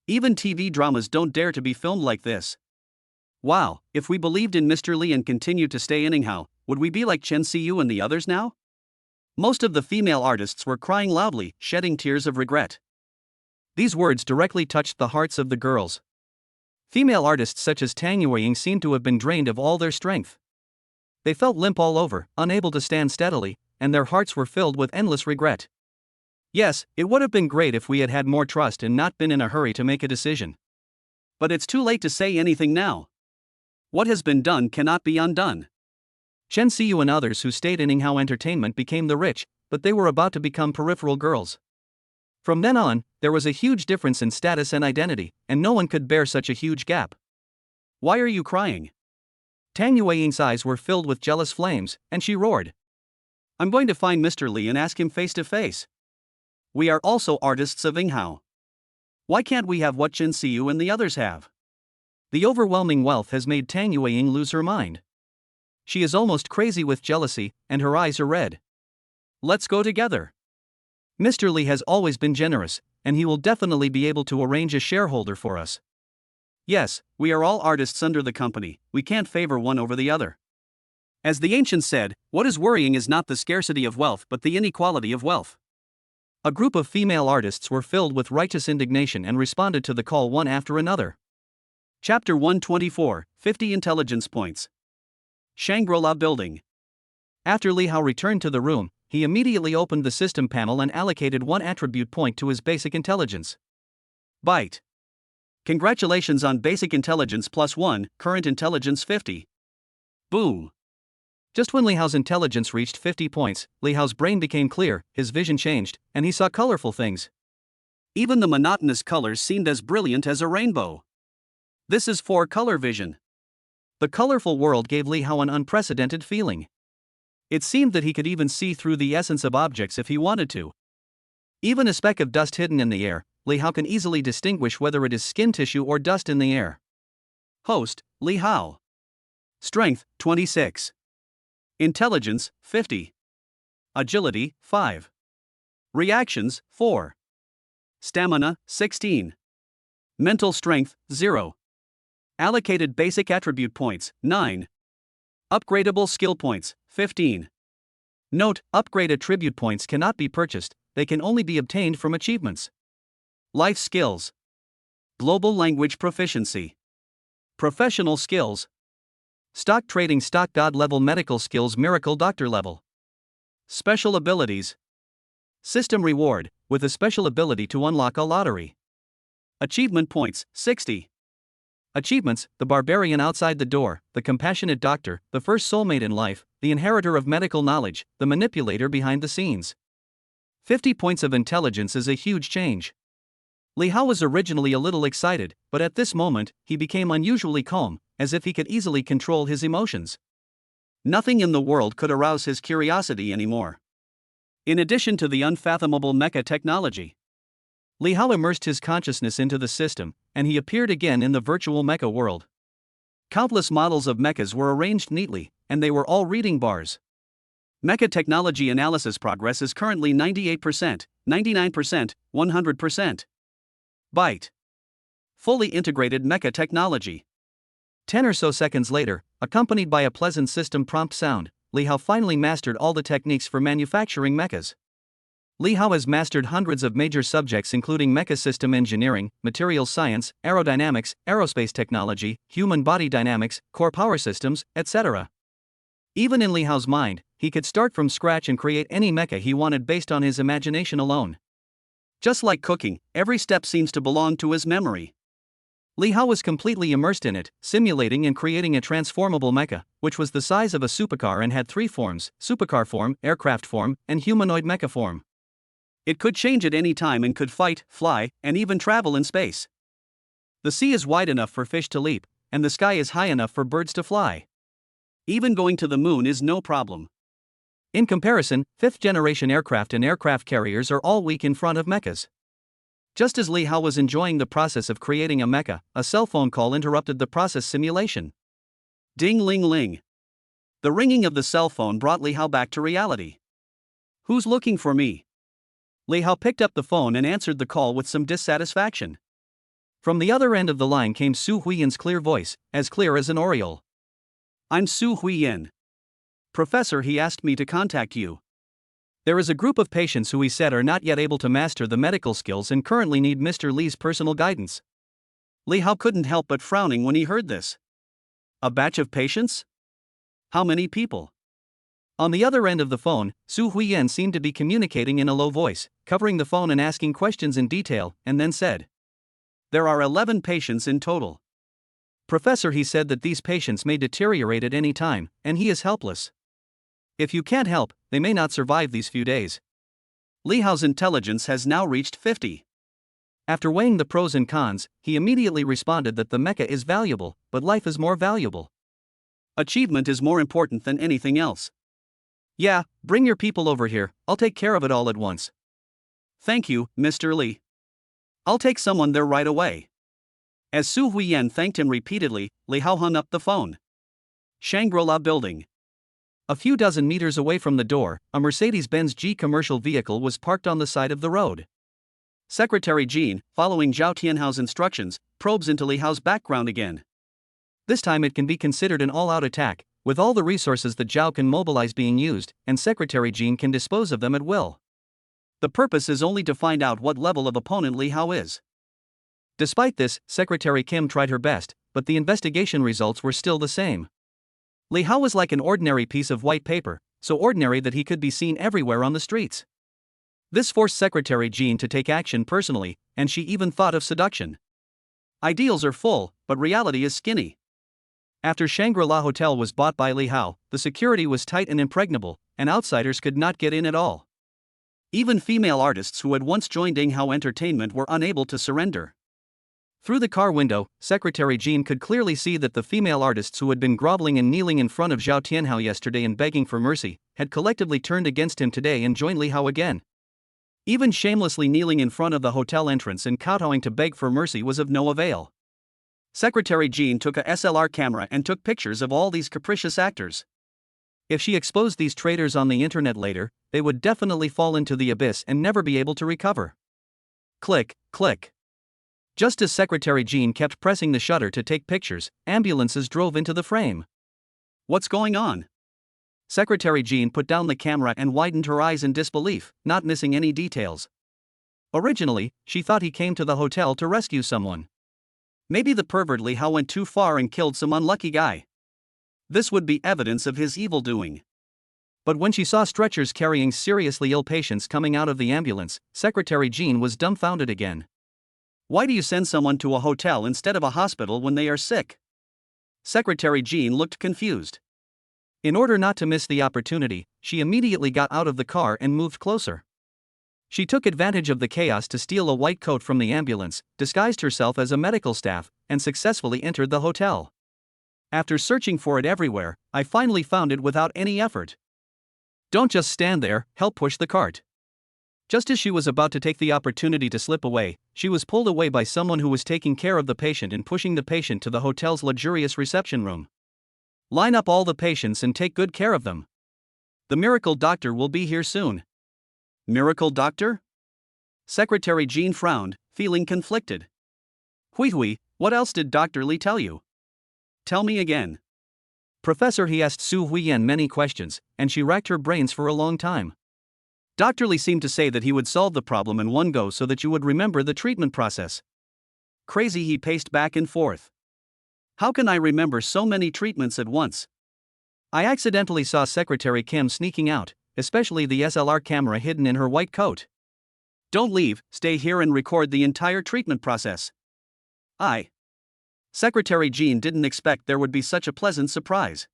A: Even TV dramas don't dare to be filmed like this. Wow, if we believed in Mr. Li and continued to stay anyhow,
B: Would we be like Chen Xiyu and the others now? Most of the female artists were crying loudly, shedding tears of regret.
A: These words directly touched the hearts of the girls. Female artists such as Tang Yueying seemed to have been drained of all their strength. They felt limp all over, unable to stand steadily, and their hearts were filled with endless regret. Yes, it would have been great if we had had more trust and not been in a hurry to make a decision.
B: But it's too late to say anything now. What has been done cannot be undone.
A: Chen Xiyu and others who stayed in Yinghao Entertainment became the rich, but they were about to become peripheral girls. From then on, there was a huge difference in status and identity, and no one could bear such a huge gap.
B: Why are you crying?
A: Tang Yueying's eyes were filled with jealous flames, and she roared.
B: I'm going to find Mr. Li and ask him face to face. We are also artists of Yinghao. Why can't we have what Chen Xiyu and the others have?
A: The overwhelming wealth has made Tang Yueying lose her mind. She is almost crazy with jealousy, and her eyes are red.
B: Let's go together.
A: Mr. Li has always been generous, and he will definitely be able to arrange a shareholder for us.
B: Yes, we are all artists under the company, we can't favor one over the other. As the ancients said, what is worrying is not the scarcity of wealth but the inequality of wealth.
A: A group of female artists were filled with righteous indignation and responded to the call one after another.
B: Chapter 124, 50 Intelligence Points. Shangri-La Building.
A: After Li Hao returned to the room, he immediately opened the system panel and allocated one attribute point to his basic intelligence.
B: Byte. Congratulations on basic intelligence +1, current intelligence 50. Boom.
A: Just when Li Hao's intelligence reached 50 points, Li Hao's brain became clear, his vision changed, and he saw colorful things.
B: Even the monotonous colors seemed as brilliant as a rainbow. This is 4-color vision.
A: The colorful world gave Li Hao an unprecedented feeling. It seemed that he could even see through the essence of objects if he wanted to. Even a speck of dust hidden in the air, Li Hao can easily distinguish whether it is skin tissue or dust in the air.
B: Host, Li Hao. Strength, 26. Intelligence, 50. Agility, 5. Reactions, 4. Stamina, 16. Mental strength, 0. Allocated basic attribute points, 9. Upgradable skill points, 15.
A: Note, upgrade attribute points cannot be purchased, they can only be obtained from achievements.
B: Life skills. Global language proficiency. Professional skills.
A: Stock trading, stock god level, medical skills, miracle doctor level.
B: Special abilities.
A: System reward, with a special ability to unlock a lottery.
B: Achievement points, 60.
A: Achievements: the barbarian outside the door, the compassionate doctor, the first soulmate in life, the inheritor of medical knowledge, the manipulator behind the scenes. 50 points of intelligence is a huge change. Li Hao was originally a little excited, but at this moment, he became unusually calm, as if he could easily control his emotions.
B: Nothing in the world could arouse his curiosity anymore. In addition to the unfathomable Mecha technology,
A: Li Hao immersed his consciousness into the system, and he appeared again in the virtual Mecha world. Countless models of mechas were arranged neatly, and they were all reading bars.
B: Mecha technology analysis progress is currently 98%, 99%, 100%. Byte. Fully integrated Mecha technology.
A: 10 or so seconds later, accompanied by a pleasant system prompt sound, Li Hao finally mastered all the techniques for manufacturing mechas. Li Hao has mastered hundreds of major subjects including mecha system engineering, materials science, aerodynamics, aerospace technology, human body dynamics, core power systems, etc. Even in Li Hao's mind, he could start from scratch and create any mecha he wanted based on his imagination alone.
B: Just like cooking, every step seems to belong to his memory.
A: Li Hao was completely immersed in it, simulating and creating a transformable mecha, which was the size of a supercar and had 3 forms: supercar form, aircraft form, and humanoid mecha form.
B: It could change at any time and could fight, fly, and even travel in space. The sea is wide enough for fish to leap, and the sky is high enough for birds to fly. Even going to the moon is no problem.
A: In comparison, 5th-generation aircraft and aircraft carriers are all weak in front of mechas. Just as Li Hao was enjoying the process of creating a mecha, a cell phone call interrupted the process simulation.
B: Ding-ling-ling. The ringing of the cell phone brought Li Hao back to reality. Who's looking for me?
A: Li Hao picked up the phone and answered the call with some dissatisfaction. From the other end of the line came Su Huiyan's clear voice, as clear as an oriole.
B: I'm Su Huiyan. Professor, he asked me to contact you. There is a group of patients who he said are not yet able to master the medical skills and currently need Mr. Li's personal guidance. Li Hao couldn't help but frowning when he heard this. A batch of patients? How many people? On the other end of the phone, Su Huiyan seemed to be communicating in a low voice, covering the phone and asking questions in detail, and then said, "There are 11 patients in total. Professor, he said that these patients may deteriorate at any time, and he is helpless. If you can't help, they may not survive these few days." Li Hao's intelligence has now reached 50. After weighing the pros and cons, he immediately responded that the Mecha is valuable, but life is more valuable. Achievement is more important than anything else. Yeah, bring your people over here, I'll take care of it all at once. Thank you, Mr. Li. I'll take someone there right away. As Su Huiyan thanked him repeatedly, Li Hao hung up the phone. Shangri-La Building. A few dozen meters away from the door, a Mercedes-Benz G commercial vehicle was parked on the side of the road. Secretary Jean, following Zhao Tianhao's instructions, probes into Li Hao's background again. This time it can be considered an all-out attack, with all the resources that Zhao can mobilize being used, and Secretary Jean can dispose of them at will. The purpose is only to find out what level of opponent Li Hao is. Despite this, Secretary Kim tried her best, but the investigation results were still the same. Li Hao was like an ordinary piece of white paper, so ordinary that he could be seen everywhere on the streets. This forced Secretary Jean to take action personally, and she even thought of seduction. Ideals are full, but reality is skinny. After Shangri-La Hotel was bought by Li Hao, the security was tight and impregnable, and outsiders could not get in at all. Even female artists who had once joined Ing Hao Entertainment were unable to surrender. Through the car window, Secretary Jean could clearly see that the female artists who had been groveling and kneeling in front of Zhao Tianhao yesterday and begging for mercy, had collectively turned against him today and joined Li Hao again. Even shamelessly kneeling in front of the hotel entrance and kowtowing to beg for mercy was of no avail. Secretary Jean took a SLR camera and took pictures of all these capricious actors. If she exposed these traitors on the internet later, they would definitely fall into the abyss and never be able to recover. Click, click. Just as Secretary Jean kept pressing the shutter to take pictures, ambulances drove into the frame. What's going on? Secretary Jean put down the camera and widened her eyes in disbelief, not missing any details. Originally, she thought he came to the hotel to rescue someone. Maybe the pervert Li Hao went too far and killed some unlucky guy. This would be evidence of his evil doing. But when she saw stretchers carrying seriously ill patients coming out of the ambulance, Secretary Jean was dumbfounded again. Why do you send someone to a hotel instead of a hospital when they are sick? Secretary Jean looked confused. In order not to miss the opportunity, she immediately got out of the car and moved closer. She took advantage of the chaos to steal a white coat from the ambulance, disguised herself as a medical staff, and successfully entered the hotel. After searching for it everywhere, I finally found it without any effort. Don't just stand there, help push the cart. Just as she was about to take the opportunity to slip away, she was pulled away by someone who was taking care of the patient and pushing the patient to the hotel's luxurious reception room. Line up all the patients and take good care of them. The miracle doctor will be here soon. Miracle doctor? Secretary Jean frowned, feeling conflicted. Hui, what else did Dr. Li tell you? Tell me again. Professor, he asked Su Huiyan many questions, and she racked her brains for a long time. Dr. Li seemed to say that he would solve the problem in one go so that you would remember the treatment process. Crazy, he paced back and forth. How can I remember so many treatments at once? I accidentally saw Secretary Kim sneaking out, especially the SLR camera hidden in her white coat. Don't leave, stay here and record the entire treatment process. Secretary Jean didn't expect there would be such a pleasant surprise.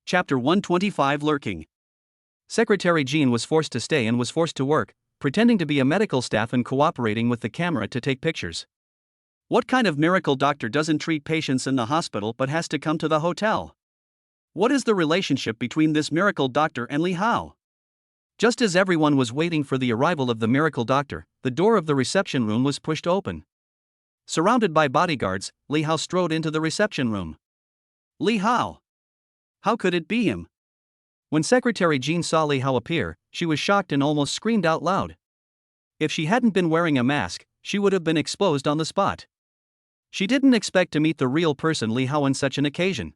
B: Chapter 125 Lurking. Secretary Jean was forced to stay and was forced to work, pretending to be a medical staff and cooperating with the camera to take pictures. What kind of miracle doctor doesn't treat patients in the hospital but has to come to the hotel? What is the relationship between this miracle doctor and Li Hao? Just as everyone was waiting for the arrival of the miracle doctor, the door of the reception room was pushed open. Surrounded by bodyguards, Li Hao strode into the reception room. Li Hao! How could it be him? When Secretary Jean saw Li Hao appear, she was shocked and almost screamed out loud. If she hadn't been wearing a mask, she would have been exposed on the spot. She didn't expect to meet the real person Li Hao on such an occasion.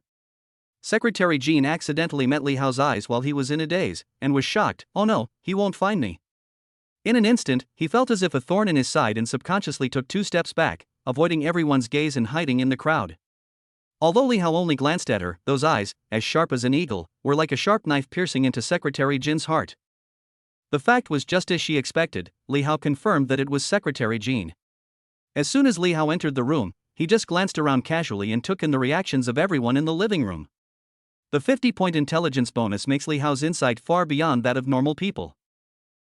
A: Secretary Jean accidentally met Li Hao's eyes while he was in a daze, and was shocked. Oh no, he won't find me. In an instant, he felt as if a thorn in his side and subconsciously took 2 steps back, avoiding everyone's gaze and hiding in the crowd. Although Li Hao only glanced at her, those eyes, as sharp as an eagle, were like a sharp knife piercing into Secretary Jin's heart. The fact was just as she expected. Li Hao confirmed that it was Secretary Jean. As soon as Li Hao entered the room, he just glanced around casually and took in the reactions of everyone in the living room. The 50-point intelligence bonus makes Li Hao's insight far beyond that of normal people.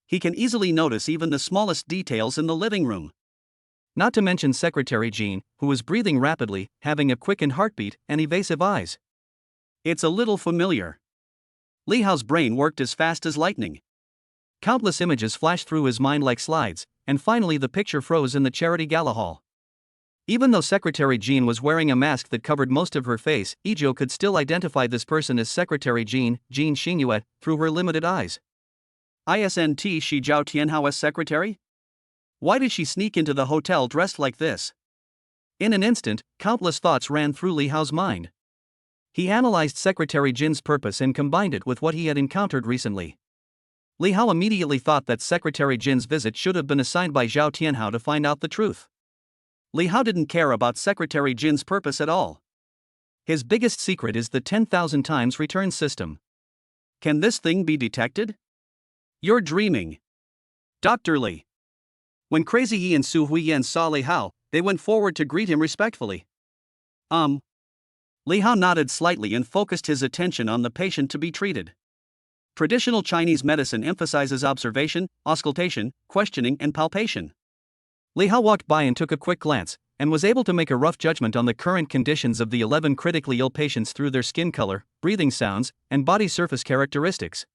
A: He can easily notice even the smallest details in the living room. Not to mention Secretary Jean, who was breathing rapidly, having a quickened heartbeat, and evasive eyes. It's a little familiar. Li Hao's brain worked as fast as lightning. Countless images flashed through his mind like slides, and finally the picture froze in the charity gala hall. Even though Secretary Jean was wearing a mask that covered most of her face, Izhou could still identify this person as Secretary Jean Xingyue, through her limited eyes. Isn't she Zhao Tianhao's secretary? Why did she sneak into the hotel dressed like this? In an instant, countless thoughts ran through Li Hao's mind. He analyzed Secretary Jin's purpose and combined it with what he had encountered recently. Li Hao immediately thought that Secretary Jin's visit should have been assigned by Zhao Tianhao to find out the truth. Li Hao didn't care about Secretary Jin's purpose at all. His biggest secret is the 10,000 times return system. Can this thing be detected? You're dreaming. Dr. Li. When Crazy He and Su Huiyan saw Li Hao, they went forward to greet him respectfully. Li Hao nodded slightly and focused his attention on the patient to be treated. Traditional Chinese medicine emphasizes observation, auscultation, questioning, and palpation. Li Hao walked by and took a quick glance, and was able to make a rough judgment on the current conditions of the 11 critically ill patients through their skin color, breathing sounds, and body surface characteristics.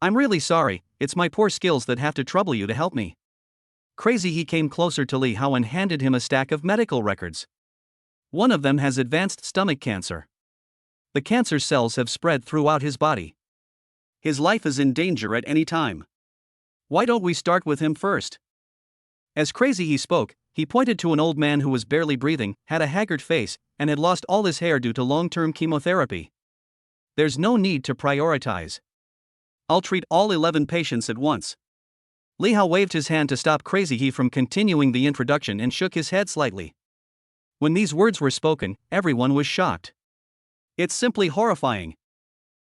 A: I'm really sorry, it's my poor skills that have to trouble you to help me. Crazy He came closer to Li Hao and handed him a stack of medical records. One of them has advanced stomach cancer. The cancer cells have spread throughout his body. His life is in danger at any time. Why don't we start with him first? As Crazy He spoke, he pointed to an old man who was barely breathing, had a haggard face, and had lost all his hair due to long-term chemotherapy. There's no need to prioritize. I'll treat all 11 patients at once. Li Hao waved his hand to stop Crazy He from continuing the introduction and shook his head slightly. When these words were spoken, everyone was shocked. It's simply horrifying.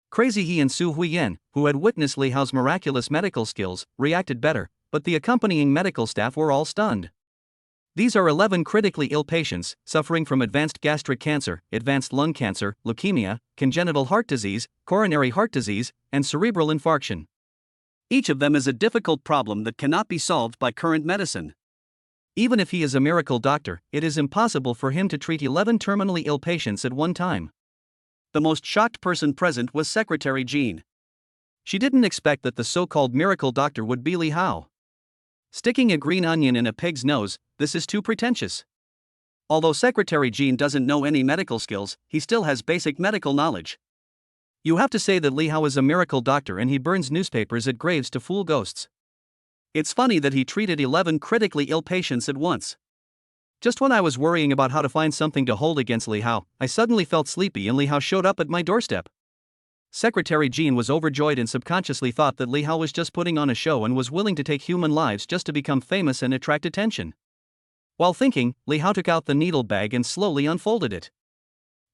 A: Crazy He and Su Huiyan, who had witnessed Li Hao's miraculous medical skills, reacted better, but the accompanying medical staff were all stunned. These are 11 critically ill patients, suffering from advanced gastric cancer, advanced lung cancer, leukemia, congenital heart disease, coronary heart disease, and cerebral infarction. Each of them is a difficult problem that cannot be solved by current medicine. Even if he is a miracle doctor, it is impossible for him to treat 11 terminally ill patients at one time. The most shocked person present was Secretary Jean. She didn't expect that the so-called miracle doctor would be Li Hao. Sticking a green onion in a pig's nose, this is too pretentious. Although Secretary Jean doesn't know any medical skills, he still has basic medical knowledge. You have to say that Li Hao is a miracle doctor and he burns newspapers at graves to fool ghosts. It's funny that he treated 11 critically ill patients at once. Just when I was worrying about how to find something to hold against Li Hao, I suddenly felt sleepy and Li Hao showed up at my doorstep. Secretary Jean was overjoyed and subconsciously thought that Li Hao was just putting on a show and was willing to take human lives just to become famous and attract attention. While thinking, Li Hao took out the needle bag and slowly unfolded it.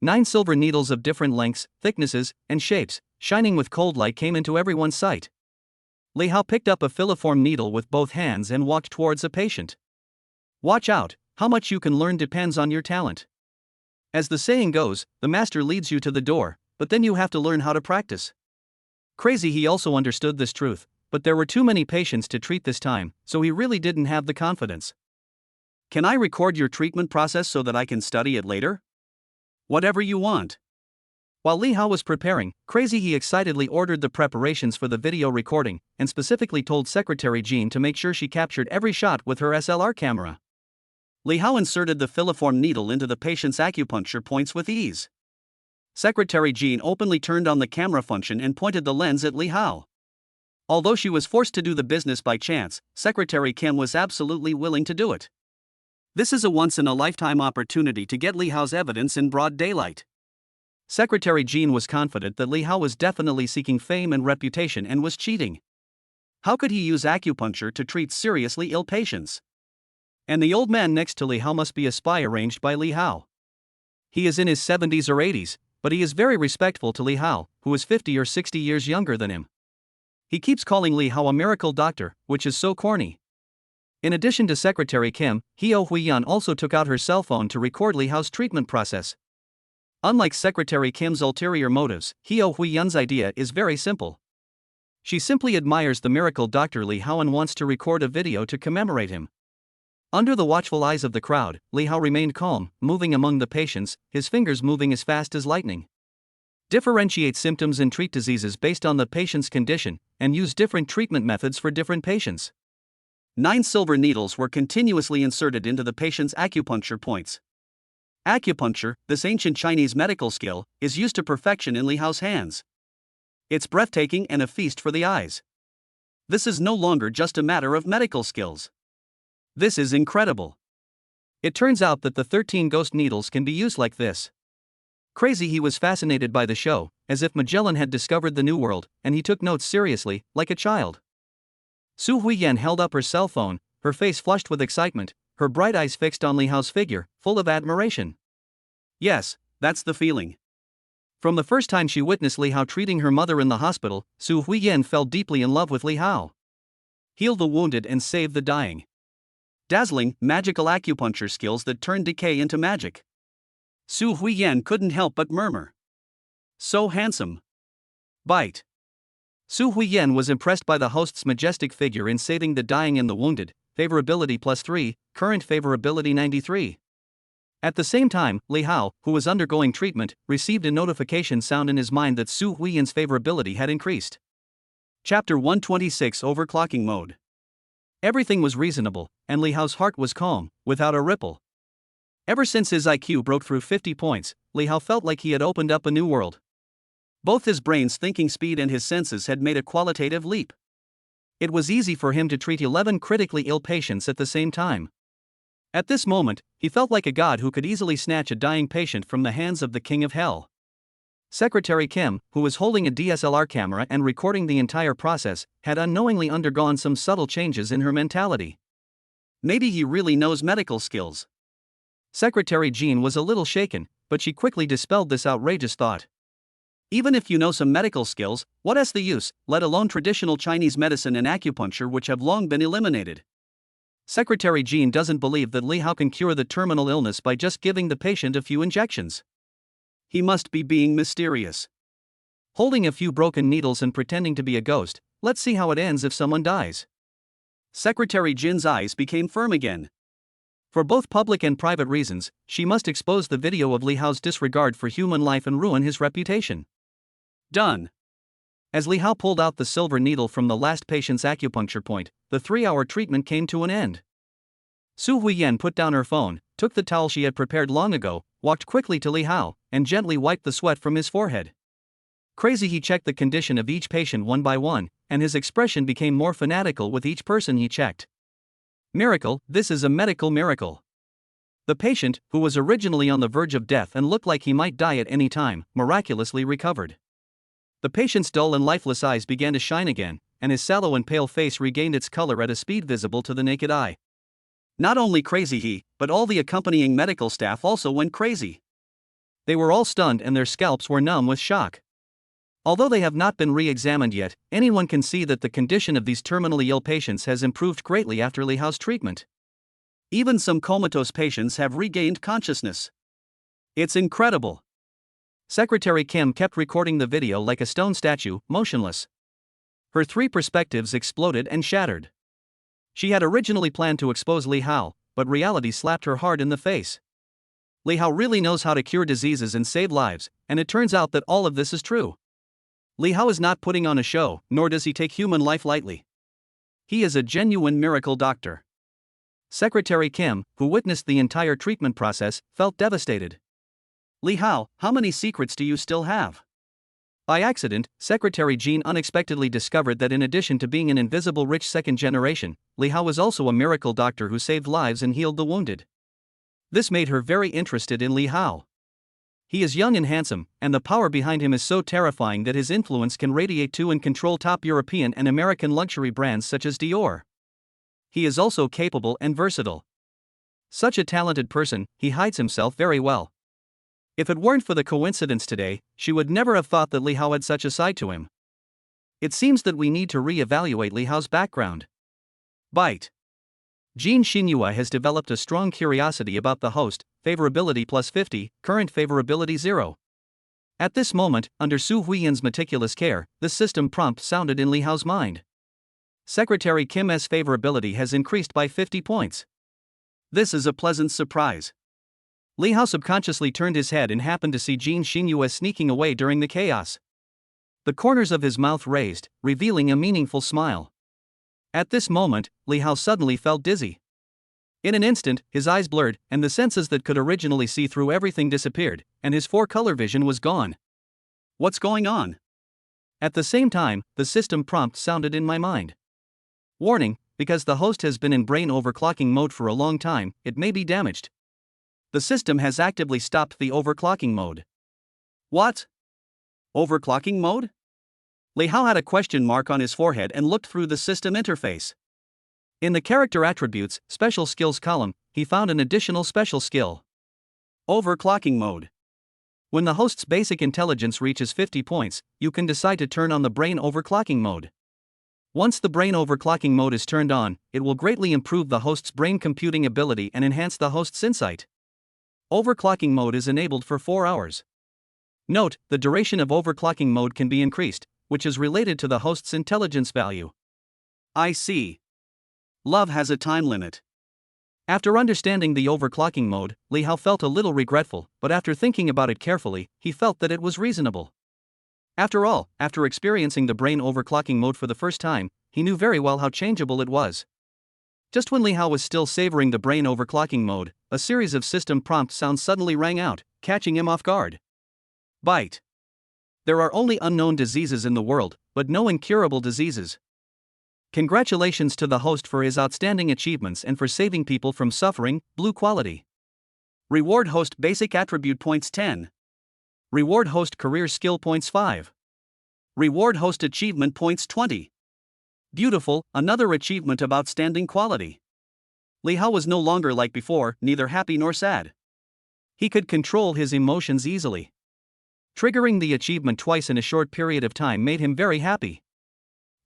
A: 9 silver needles of different lengths, thicknesses, and shapes, shining with cold light, came into everyone's sight. Li Hao picked up a filiform needle with both hands and walked towards a patient. Watch out, how much you can learn depends on your talent. As the saying goes, the master leads you to the door, but then you have to learn how to practice. Crazy He also understood this truth, but there were too many patients to treat this time, so he really didn't have the confidence. Can I record your treatment process so that I can study it later? Whatever you want. While Li Hao was preparing, Crazy He excitedly ordered the preparations for the video recording, and specifically told Secretary Jean to make sure she captured every shot with her SLR camera. Li Hao inserted the filiform needle into the patient's acupuncture points with ease. Secretary Jean openly turned on the camera function and pointed the lens at Li Hao. Although she was forced to do the business by chance, Secretary Kim was absolutely willing to do it. This is a once-in-a-lifetime opportunity to get Li Hao's evidence in broad daylight. Secretary Jean was confident that Li Hao was definitely seeking fame and reputation and was cheating. How could he use acupuncture to treat seriously ill patients? And the old man next to Li Hao must be a spy arranged by Li Hao. He is in his 70s or 80s, but he is very respectful to Li Hao, who is 50 or 60 years younger than him. He keeps calling Li Hao a miracle doctor, which is so corny. In addition to Secretary Kim, Heo Huiyan also took out her cell phone to record Li Hao's treatment process. Unlike Secretary Kim's ulterior motives, Heo Huiyan's idea is very simple. She simply admires the miracle doctor Li Hao and wants to record a video to commemorate him. Under the watchful eyes of the crowd, Li Hao remained calm, moving among the patients, his fingers moving as fast as lightning. Differentiate symptoms and treat diseases based on the patient's condition, and use different treatment methods for different patients. 9 silver needles were continuously inserted into the patient's acupuncture points. Acupuncture, this ancient Chinese medical skill, is used to perfection in Li Hao's hands. It's breathtaking and a feast for the eyes. This is no longer just a matter of medical skills. This is incredible. It turns out that the 13 ghost needles can be used like this. Crazy, he was fascinated by the show, as if Magellan had discovered the new world, and he took notes seriously, like a child. Su Huiyan held up her cell phone, her face flushed with excitement, her bright eyes fixed on Li Hao's figure, full of admiration. Yes, that's the feeling. From the first time she witnessed Li Hao treating her mother in the hospital, Su Huiyan fell deeply in love with Li Hao. Heal the wounded and save the dying. Dazzling, magical acupuncture skills that turn decay into magic. Su Huiyan couldn't help but murmur. So handsome. Bite. Su Huiyan was impressed by the host's majestic figure in saving the dying and the wounded, favorability +3, current favorability 93. At the same time, Li Hao, who was undergoing treatment, received a notification sound in his mind that Su Huiyan's favorability had increased. Chapter 126, Overclocking Mode. Everything was reasonable, and Li Hao's heart was calm, without a ripple. Ever since his IQ broke through 50 points, Li Hao felt like he had opened up a new world. Both his brain's thinking speed and his senses had made a qualitative leap. It was easy for him to treat 11 critically ill patients at the same time. At this moment, he felt like a god who could easily snatch a dying patient from the hands of the king of hell. Secretary Kim, who was holding a DSLR camera and recording the entire process, had unknowingly undergone some subtle changes in her mentality. Maybe he really knows medical skills. Secretary Jean was a little shaken, but she quickly dispelled this outrageous thought. Even if you know some medical skills, what is the use, let alone traditional Chinese medicine and acupuncture, which have long been eliminated? Secretary Jean doesn't believe that Li Hao can cure the terminal illness by just giving the patient a few injections. He must be being mysterious. Holding a few broken needles and pretending to be a ghost, let's see how it ends if someone dies. Secretary Jin's eyes became firm again. For both public and private reasons, she must expose the video of Li Hao's disregard for human life and ruin his reputation. Done. As Li Hao pulled out the silver needle from the last patient's acupuncture point, the 3-hour treatment came to an end. Su Huiyan put down her phone, took the towel she had prepared long ago, walked quickly to Li Hao, and gently wiped the sweat from his forehead. Crazy, he checked the condition of each patient one by one, and his expression became more fanatical with each person he checked. Miracle, this is a medical miracle. The patient, who was originally on the verge of death and looked like he might die at any time, miraculously recovered. The patient's dull and lifeless eyes began to shine again, and his sallow and pale face regained its color at a speed visible to the naked eye. Not only crazy he, but all the accompanying medical staff also went crazy. They were all stunned and their scalps were numb with shock. Although they have not been re-examined yet, anyone can see that the condition of these terminally ill patients has improved greatly after Li Hao's treatment. Even some comatose patients have regained consciousness. It's incredible. Secretary Kim kept recording the video like a stone statue, motionless. Her 3 perspectives exploded and shattered. She had originally planned to expose Li Hao, but reality slapped her hard in the face. Li Hao really knows how to cure diseases and save lives, and it turns out that all of this is true. Li Hao is not putting on a show, nor does he take human life lightly. He is a genuine miracle doctor. Secretary Kim, who witnessed the entire treatment process, felt devastated. Li Hao, how many secrets do you still have? By accident, Secretary Jean unexpectedly discovered that in addition to being an invisible rich second generation, Li Hao was also a miracle doctor who saved lives and healed the wounded. This made her very interested in Li Hao. He is young and handsome, and the power behind him is so terrifying that his influence can radiate to and control top European and American luxury brands such as Dior. He is also capable and versatile. Such a talented person, he hides himself very well. If it weren't for the coincidence today, she would never have thought that Li Hao had such a side to him. It seems that we need to re-evaluate Li Hao's background. Bite. Jean Xinhua has developed a strong curiosity about the host, favorability plus 50, current favorability 0. At this moment, under Su Huiyan's meticulous care, the system prompt sounded in Li Hao's mind. Secretary Kim's favorability has increased by 50 points. This is a pleasant surprise. Li Hao subconsciously turned his head and happened to see Jean Xinhua sneaking away during the chaos. The corners of his mouth raised, revealing a meaningful smile. At this moment, Li Hao suddenly felt dizzy. In an instant, his eyes blurred, and the senses that could originally see through everything disappeared, and his four-color vision was gone. What's going on? At the same time, the system prompt sounded in my mind. Warning, because the host has been in brain overclocking mode for a long time, it may be damaged. The system has actively stopped the overclocking mode. What? Overclocking mode? Li Hao had a question mark on his forehead and looked through the system interface. In the character attributes, special skills column, he found an additional special skill. Overclocking mode. When the host's basic intelligence reaches 50 points, you can decide to turn on the brain overclocking mode. Once the brain overclocking mode is turned on, it will greatly improve the host's brain computing ability and enhance the host's insight. Overclocking mode is enabled for 4 hours. Note, the duration of overclocking mode can be increased, which is related to the host's intelligence value. I see. Love has a time limit. After understanding the overclocking mode, Li Hao felt a little regretful, but after thinking about it carefully, he felt that it was reasonable. After all, after experiencing the brain overclocking mode for the first time, he knew very well how changeable it was. Just when Li Hao was still savoring the brain overclocking mode, a series of system prompt sounds suddenly rang out, catching him off guard. Bite. There are only unknown diseases in the world, but no incurable diseases. Congratulations to the host for his outstanding achievements and for saving people from suffering. Blue quality. Reward host basic attribute points 10. Reward host career skill points 5. Reward host achievement points 20. Beautiful, another achievement of outstanding quality. Li Hao was no longer like before, neither happy nor sad. He could control his emotions easily. Triggering the achievement twice in a short period of time made him very happy.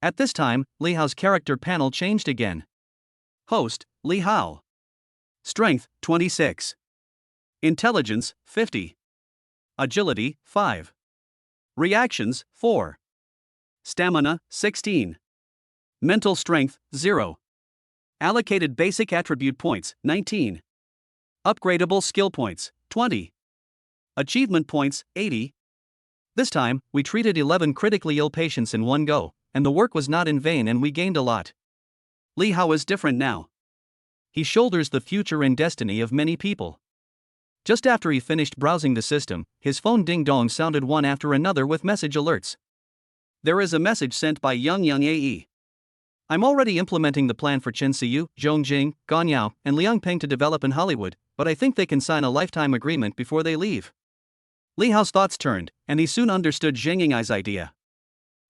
A: At this time, Li Hao's character panel changed again. Host, Li Hao. Strength, 26. Intelligence, 50. Agility, 5. Reactions, 4. Stamina, 16. Mental strength, 0. Allocated basic attribute points, 19. Upgradable skill points, 20. Achievement points, 80. This time, we treated 11 critically ill patients in one go, and the work was not in vain and we gained a lot. Li Hao is different now. He shoulders the future and destiny of many people. Just after he finished browsing the system, his phone ding-dong sounded one after another with message alerts. There is a message sent by Yang AE. I'm already implementing the plan for Chen Siyu, Zhong Jing, Gan Yao, and Liang Peng to develop in Hollywood, but I think they can sign a lifetime agreement before they leave. Li Hao's thoughts turned, and he soon understood Zheng Yingai's idea.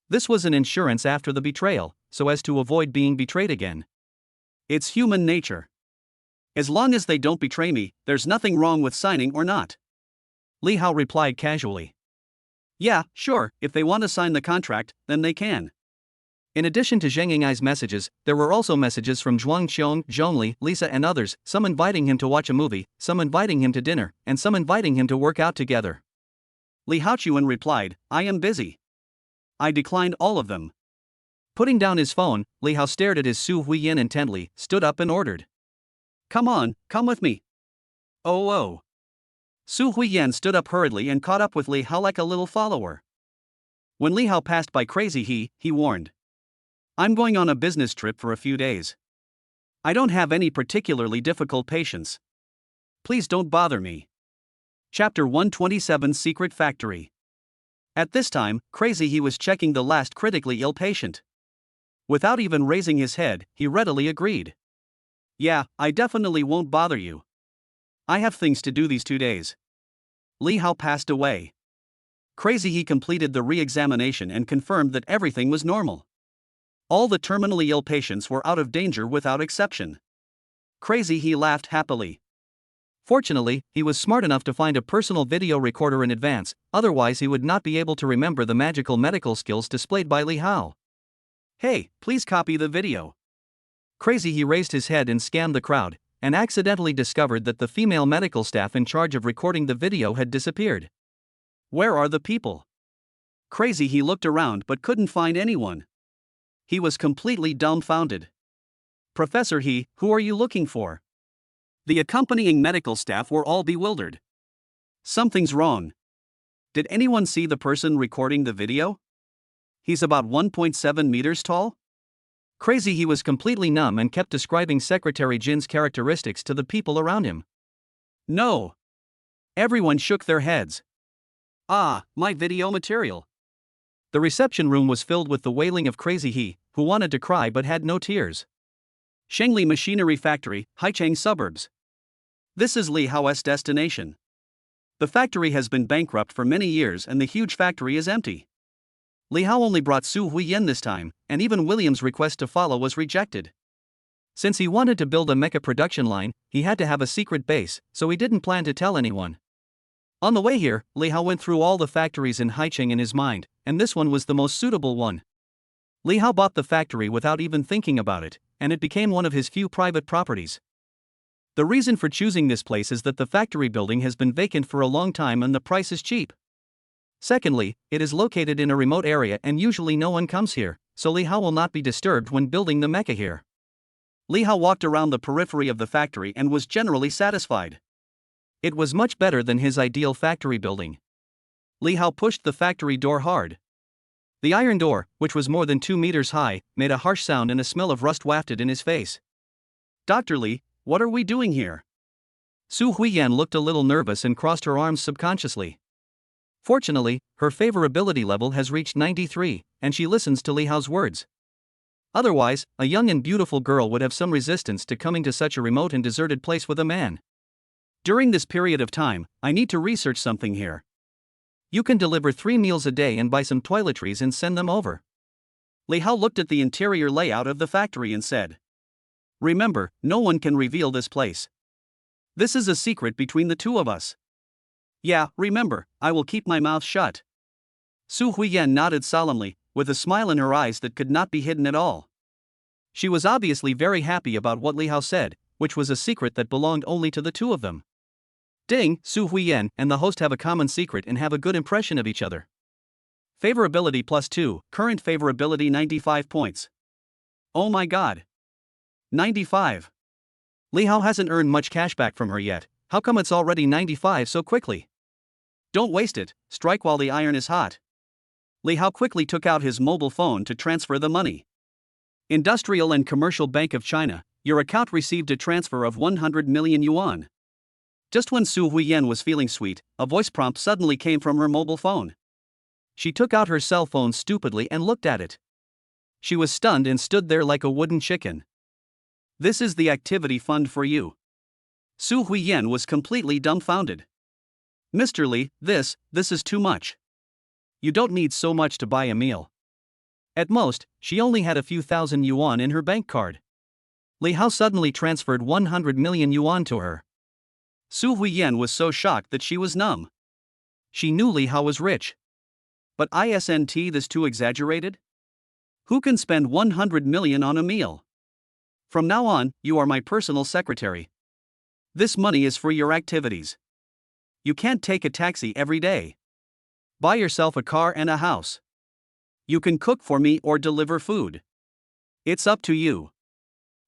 A: This was an insurance after the betrayal, so as to avoid being betrayed again. It's human nature. As long as they don't betray me, there's nothing wrong with signing or not. Li Hao replied casually. Yeah, sure, if they want to sign the contract, then they can. In addition to Zheng Yingai's messages, there were also messages from Zhuang Qiong, Zhongli, Lisa and others, some inviting him to watch a movie, some inviting him to dinner, and some inviting him to work out together. Li Haochuan replied, I am busy. I declined all of them. Putting down his phone, Li Hao stared at his Su Huiyan intently, stood up and ordered. Come on, come with me. Oh. Su Huiyan stood up hurriedly and caught up with Li Hao like a little follower. When Li Hao passed by Crazy he warned. I'm going on a business trip for a few days. I don't have any particularly difficult patients. Please don't bother me. Chapter 127 Secret Factory. At this time, Crazy he was checking the last critically ill patient. Without even raising his head, he readily agreed. Yeah, I definitely won't bother you. I have things to do these 2 days.
B: Li Hao passed away. Crazy he completed the re-examination and confirmed that everything was normal. All the terminally ill patients were out of danger without exception. Crazy he laughed happily. Fortunately, he was smart enough to find a personal video recorder in advance, otherwise he would not be able to remember the magical medical skills displayed by Li Hao. Hey, please copy the video. Crazy he raised his head and scanned the crowd, and accidentally discovered that the female medical staff in charge of recording the video had disappeared. Where are the people? Crazy he looked around but couldn't find anyone. He was completely dumbfounded. Professor He, who are you looking for? The accompanying medical staff were all bewildered. Something's wrong. Did anyone see the person recording the video? He's about 1.7 meters tall? Crazy he was completely numb and kept describing Secretary Jin's characteristics to the people around him. No. Everyone shook their heads. Ah, my video material. The reception room was filled with the wailing of Crazy He, who wanted to cry but had no tears. Shengli Machinery Factory, Haicheng Suburbs. This is Li Hao's destination. The factory has been bankrupt for many years and the huge factory is empty. Li Hao only brought Su Huiyen this time, and even William's request to follow was rejected. Since he wanted to build a mecha production line, he had to have a secret base, so he didn't plan to tell anyone. On the way here, Li Hao went through all the factories in Haicheng in his mind, and this one was the most suitable one. Li Hao bought the factory without even thinking about it, and it became one of his few private properties. The reason for choosing this place is that the factory building has been vacant for a long time and the price is cheap. Secondly, it is located in a remote area and usually no one comes here, so Li Hao will not be disturbed when building the mecha here. Li Hao walked around the periphery of the factory and was generally satisfied. It was much better than his ideal factory building. Li Hao pushed the factory door hard. The iron door, which was more than 2 meters high, made a harsh sound and a smell of rust wafted in his face. Dr. Li, what are we doing here? Su Huiyan looked a little nervous and crossed her arms subconsciously. Fortunately, her favorability level has reached 93, and she listens to Li Hao's words. Otherwise, a young and beautiful girl would have some resistance to coming to such a remote and deserted place with a man. During this period of time, I need to research something here. You can deliver 3 meals a day and buy some toiletries and send them over. Li Hao looked at the interior layout of the factory and said, Remember, no one can reveal this place. This is a secret between the two of us. Yeah, remember, I will keep my mouth shut. Su Huiyan nodded solemnly, with a smile in her eyes that could not be hidden at all. She was obviously very happy about what Li Hao said, which was a secret that belonged only to the two of them. Ding, Su Huiyan and the host have a common secret and have a good impression of each other. Favorability +2, current favorability 95 points. Oh my god. 95. Li Hao hasn't earned much cashback from her yet, how come it's already 95 so quickly? Don't waste it, strike while the iron is hot. Li Hao quickly took out his mobile phone to transfer the money. Industrial and Commercial Bank of China, your account received a transfer of 100 million yuan. Just when Su Huiyan was feeling sweet, a voice prompt suddenly came from her mobile phone. She took out her cell phone stupidly and looked at it. She was stunned and stood there like a wooden chicken. This is the activity fund for you. Su Huiyan was completely dumbfounded. Mr. Li, this is too much. You don't need so much to buy a meal. At most, she only had a few thousand yuan in her bank card. Li Hao suddenly transferred 100 million yuan to her. Su Huiyan was so shocked that she was numb. She knew Li Hao was rich. But isn't this too exaggerated? Who can spend 100 million on a meal? From now on, you are my personal secretary. This money is for your activities. You can't take a taxi every day. Buy yourself a car and a house. You can cook for me or deliver food. It's up to you.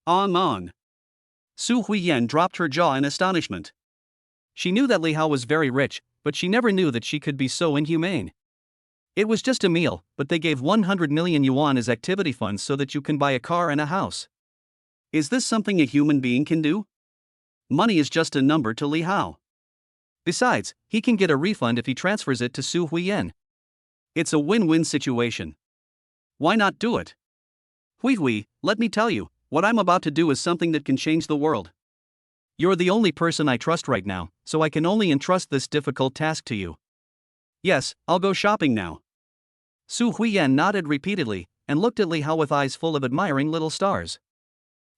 B: On. Su Huiyan dropped her jaw in astonishment. She knew that Li Hao was very rich, but she never knew that she could be so inhumane. It was just a meal, but they gave 100 million yuan as activity funds so that you can buy a car and a house. Is this something a human being can do? Money is just a number to Li Hao. Besides, he can get a refund if he transfers it to Su Huiyan. It's a win-win situation. Why not do it? Hui, let me tell you, what I'm about to do is something that can change the world.
A: You're the only person I trust right now, so I can only entrust this difficult task to you. Yes, I'll go shopping now. Su Huiyan nodded repeatedly, and looked at Li Hao with eyes full of admiring little stars.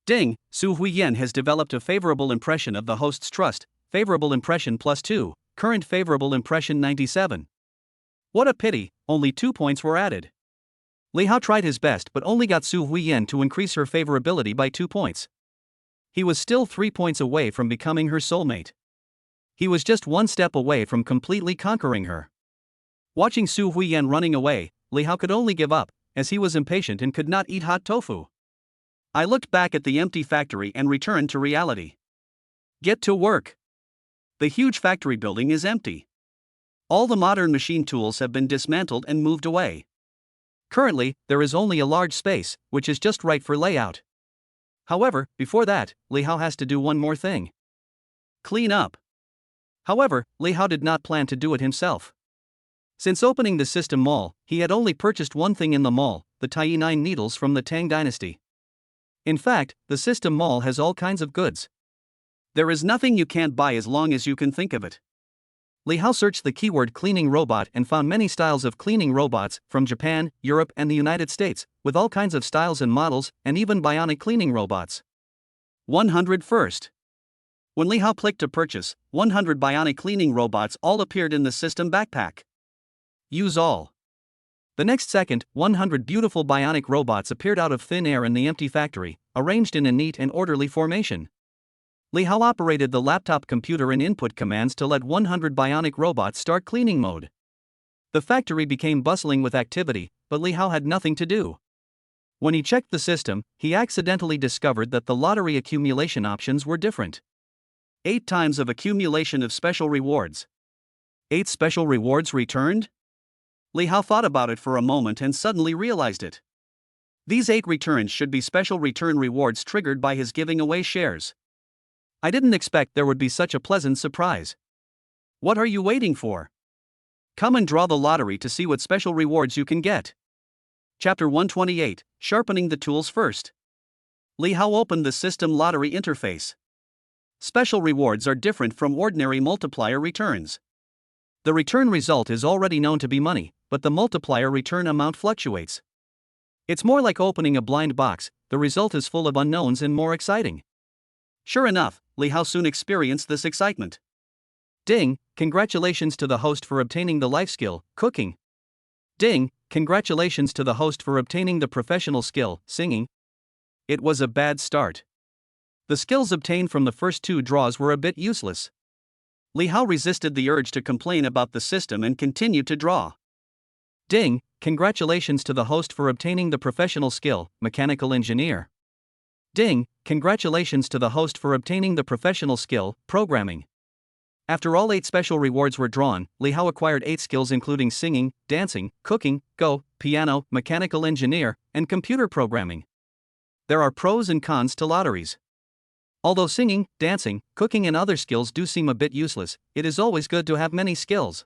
A: Ding, Su Huiyan has developed a favorable impression of the host's trust, favorable impression +2, current favorable impression 97. What a pity, only 2 points were added. Li Hao tried his best but only got Su Huiyan to increase her favorability by 2 points. He was still 3 points away from becoming her soulmate. He was just 1 step away from completely conquering her. Watching Su Huiyan running away, Li Hao could only give up, as he was impatient and could not eat hot tofu. I looked back at the empty factory and returned to reality. Get to work. The huge factory building is empty. All the modern machine tools have been dismantled and moved away. Currently, there is only a large space, which is just right for layout. However, before that, Li Hao has to do one more thing. Clean up. However, Li Hao did not plan to do it himself. Since opening the system mall, he had only purchased one thing in the mall, the Tai 9 needles from the Tang dynasty. In fact, the system mall has all kinds of goods. There is nothing you can't buy as long as you can think of it. Li Hao searched the keyword cleaning robot and found many styles of cleaning robots from Japan, Europe, and the United States, with all kinds of styles and models, and even bionic cleaning robots. 100 first. When Li Hao clicked to purchase, 100 bionic cleaning robots all appeared in the system backpack. Use all. The next second, 100 beautiful bionic robots appeared out of thin air in the empty factory, arranged in a neat and orderly formation. Li Hao operated the laptop computer and input commands to let 100 bionic robots start cleaning mode. The factory became bustling with activity, but Li Hao had nothing to do. When he checked the system, he accidentally discovered that the lottery accumulation options were different. 8 times of accumulation of special rewards. 8 special rewards returned? Li Hao thought about it for a moment and suddenly realized it. These 8 returns should be special return rewards triggered by his giving away shares. I didn't expect there would be such a pleasant surprise. What are you waiting for? Come and draw the lottery to see what special rewards you can get. Chapter 128, Sharpening the Tools First. Li Hao opened the system lottery interface. Special rewards are different from ordinary multiplier returns. The return result is already known to be money, but the multiplier return amount fluctuates. It's more like opening a blind box, the result is full of unknowns and more exciting. Sure enough, Li Hao soon experienced this excitement. Ding, congratulations to the host for obtaining the life skill, cooking. Ding, congratulations to the host for obtaining the professional skill, singing. It was a bad start. The skills obtained from the first 2 draws were a bit useless. Li Hao resisted the urge to complain about the system and continued to draw. Ding, congratulations to the host for obtaining the professional skill, mechanical engineer. Ding, congratulations to the host for obtaining the professional skill, programming. After all 8 special rewards were drawn, Li Hao acquired 8 skills including singing, dancing, cooking, Go, piano, mechanical engineer, and computer programming. There are pros and cons to lotteries. Although singing, dancing, cooking and other skills do seem a bit useless, it is always good to have many skills.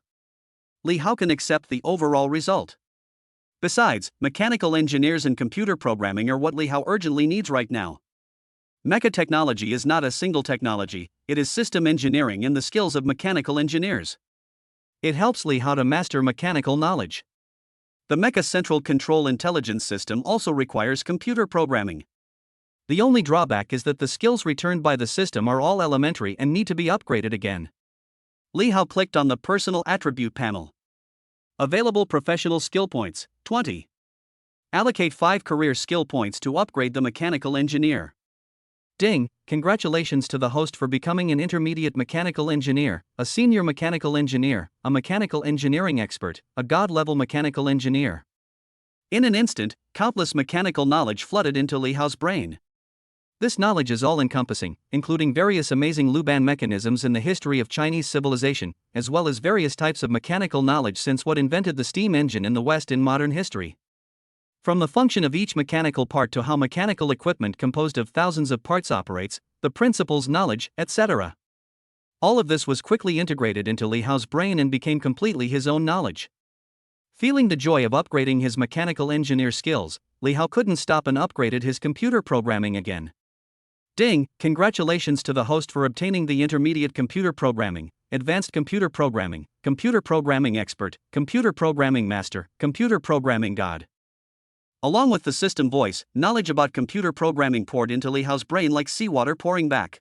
A: Li Hao can accept the overall result. Besides, mechanical engineers and computer programming are what Li Hao urgently needs right now. Mecha technology is not a single technology, it is system engineering and the skills of mechanical engineers. It helps Li Hao to master mechanical knowledge. The Mecha Central Control Intelligence System also requires computer programming. The only drawback is that the skills returned by the system are all elementary and need to be upgraded again. Li Hao clicked on the Personal Attribute panel. Available professional skill points, 20. Allocate 5 career skill points to upgrade the mechanical engineer. Ding, congratulations to the host for becoming an intermediate mechanical engineer, a senior mechanical engineer, a mechanical engineering expert, a god-level mechanical engineer. In an instant, countless mechanical knowledge flooded into Li Hao's brain. This knowledge is all-encompassing, including various amazing Luban mechanisms in the history of Chinese civilization, as well as various types of mechanical knowledge since what invented the steam engine in the West in modern history. From the function of each mechanical part to how mechanical equipment composed of thousands of parts operates, the principles, knowledge, etc. All of this was quickly integrated into Li Hao's brain and became completely his own knowledge. Feeling the joy of upgrading his mechanical engineer skills, Li Hao couldn't stop and upgraded his computer programming again. Ding! Congratulations to the host for obtaining the Intermediate Computer Programming, Advanced Computer Programming Expert, Computer Programming Master, Computer Programming God. Along with the system voice, knowledge about computer programming poured into Li Hao's brain like seawater pouring back.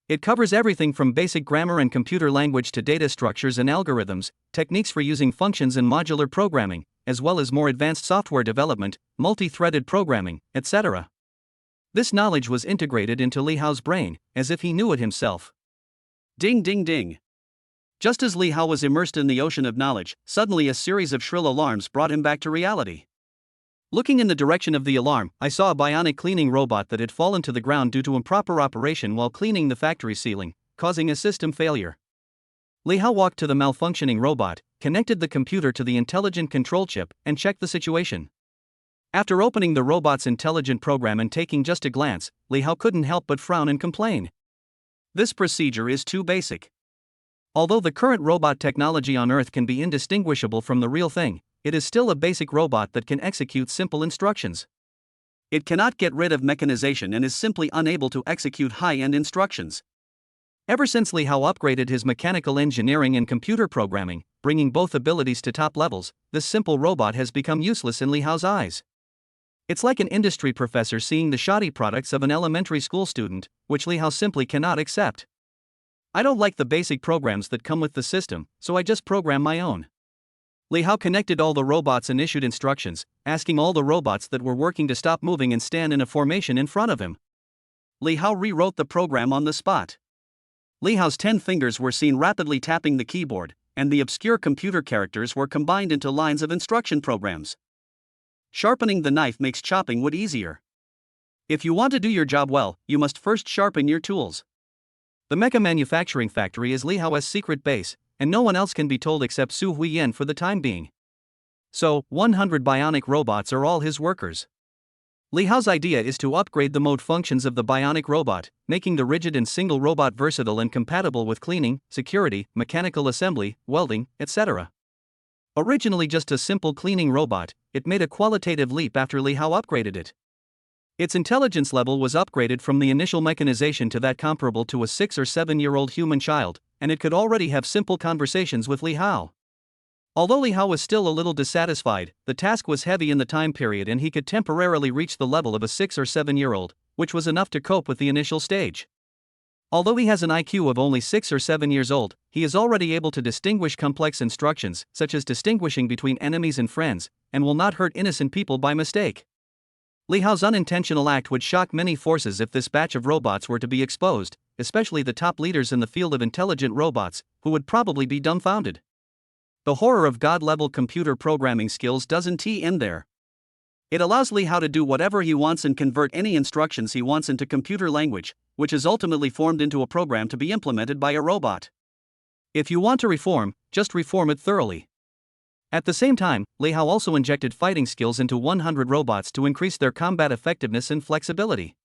A: It covers everything from basic grammar and computer language to data structures and algorithms, techniques for using functions and modular programming, as well as more advanced software development, multi-threaded programming, etc. This knowledge was integrated into Li Hao's brain, as if he knew it himself. Ding ding ding. Just as Li Hao was immersed in the ocean of knowledge, suddenly a series of shrill alarms brought him back to reality. Looking in the direction of the alarm, I saw a bionic cleaning robot that had fallen to the ground due to improper operation while cleaning the factory ceiling, causing a system failure. Li Hao walked to the malfunctioning robot, connected the computer to the intelligent control chip, and checked the situation. After opening the robot's intelligent program and taking just a glance, Li Hao couldn't help but frown and complain. This procedure is too basic. Although the current robot technology on Earth can be indistinguishable from the real thing, it is still a basic robot that can execute simple instructions. It cannot get rid of mechanization and is simply unable to execute high-end instructions. Ever since Li Hao upgraded his mechanical engineering and computer programming, bringing both abilities to top levels, this simple robot has become useless in Li Hao's eyes. It's like an industry professor seeing the shoddy products of an elementary school student, which Li Hao simply cannot accept. I don't like the basic programs that come with the system, so I just program my own. Li Hao connected all the robots and issued instructions, asking all the robots that were working to stop moving and stand in a formation in front of him. Li Hao rewrote the program on the spot. Li Hao's 10 fingers were seen rapidly tapping the keyboard, and the obscure computer characters were combined into lines of instruction programs. Sharpening the knife makes chopping wood easier. If you want to do your job well, you must first sharpen your tools. The Mecha manufacturing factory is Li Hao's secret base, and no one else can be told except Su Huiyan for the time being. So, 100 bionic robots are all his workers. Li Hao's idea is to upgrade the mode functions of the bionic robot, making the rigid and single robot versatile and compatible with cleaning, security, mechanical assembly, welding, etc. Originally just a simple cleaning robot, it made a qualitative leap after Li Hao upgraded it. Its intelligence level was upgraded from the initial mechanization to that comparable to a 6 or 7-year-old human child, and it could already have simple conversations with Li Hao. Although Li Hao was still a little dissatisfied, the task was heavy in the time period and he could temporarily reach the level of a 6 or 7-year-old, which was enough to cope with the initial stage. Although he has an IQ of only 6 or 7 years old, he is already able to distinguish complex instructions, such as distinguishing between enemies and friends, and will not hurt innocent people by mistake. Li Hao's unintentional act would shock many forces if this batch of robots were to be exposed, especially the top leaders in the field of intelligent robots, who would probably be dumbfounded. The horror of God-level computer programming skills doesn't end there. It allows Li Hao to do whatever he wants and convert any instructions he wants into computer language, which is ultimately formed into a program to be implemented by a robot. If you want to reform, just reform it thoroughly. At the same time, Li Hao also injected fighting skills into 100 robots to increase their combat effectiveness and flexibility.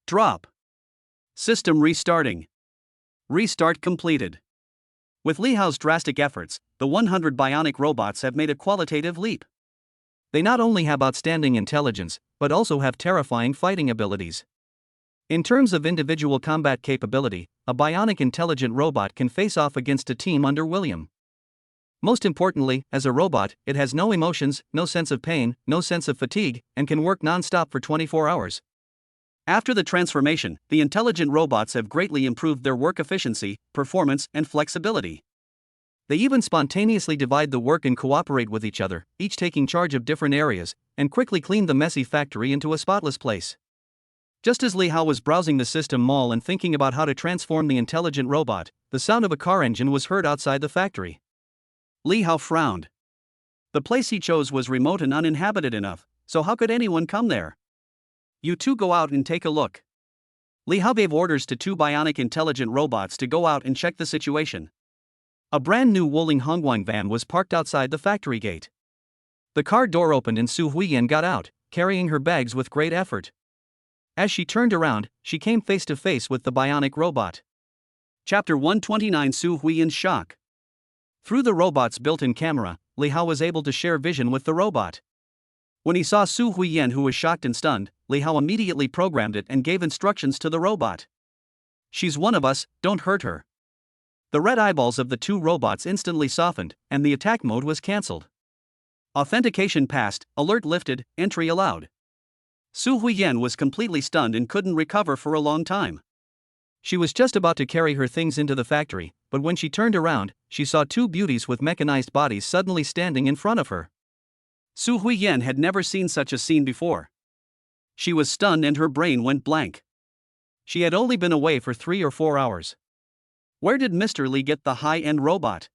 A: Drop. System restarting. Restart completed. With Li Hao's drastic efforts, the 100 bionic robots have made a qualitative leap. They not only have outstanding intelligence, but also have terrifying fighting abilities. In terms of individual combat capability, a bionic intelligent robot can face off against a team under William. Most importantly, as a robot, it has no emotions, no sense of pain, no sense of fatigue, and can work non-stop for 24 hours. After the transformation, the intelligent robots have greatly improved their work efficiency, performance, and flexibility. They even spontaneously divide the work and cooperate with each other, each taking charge of different areas, and quickly clean the messy factory into a spotless place. Just as Li Hao was browsing the system mall and thinking about how to transform the intelligent robot, the sound of a car engine was heard outside the factory. Li Hao frowned. The place he chose was remote and uninhabited enough, so how could anyone come there? You two go out and take a look. Li Hao gave orders to 2 bionic intelligent robots to go out and check the situation. A brand new Wuling Hongguang van was parked outside the factory gate. The car door opened and Su Huiyan got out, carrying her bags with great effort. As she turned around, she came face to face with the bionic robot. Chapter 129 Su Huiyan's shock. Through the robot's built-in camera, Li Hao was able to share vision with the robot.
B: When he saw Su Huiyan, who was shocked and stunned, Li Hao immediately programmed it and gave instructions to the robot. "She's one of us, don't hurt her." The red eyeballs of the two robots instantly softened, and the attack mode was cancelled. Authentication passed, alert lifted, entry allowed. Su Huiyan was completely stunned and couldn't recover for a long time. She was just about to carry her things into the factory, but when she turned around, she saw two beauties with mechanized bodies suddenly standing in front of her. Su Huiyan had never seen such a scene before. She was stunned and her brain went blank. She had only been away for 3 or 4 hours. Where did Mr. Li get the high-end robot?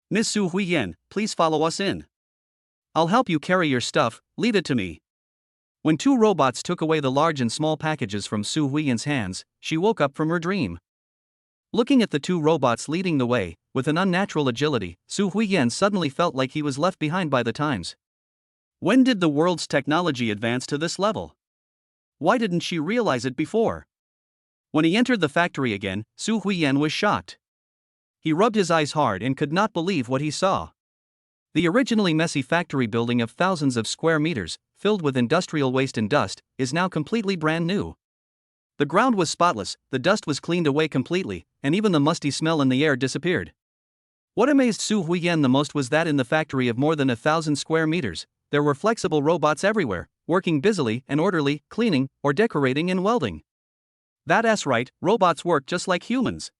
B: "Miss Su Huiyan, please follow us in. I'll help you carry your stuff, leave it to me." When two robots took away the large and small packages from Su Huiyan's hands, she woke up from her dream. Looking at the two robots leading the way, with an unnatural agility, Su Huiyan suddenly felt like he was left behind by the times. When did the world's technology advance to this level? Why didn't she realize it before? When he entered the factory again, Su Huiyan was shocked. He rubbed his eyes hard and could not believe what he saw. The originally messy factory building of thousands of square meters, filled with industrial waste and dust, is now completely brand new. The ground was spotless, the dust was cleaned away completely, and even the musty smell in the air disappeared. What amazed Su Huiyan the most was that in the factory of more than 1,000 square meters, there were flexible robots everywhere, working busily and orderly, cleaning, or decorating and welding. That's right, robots work just like humans.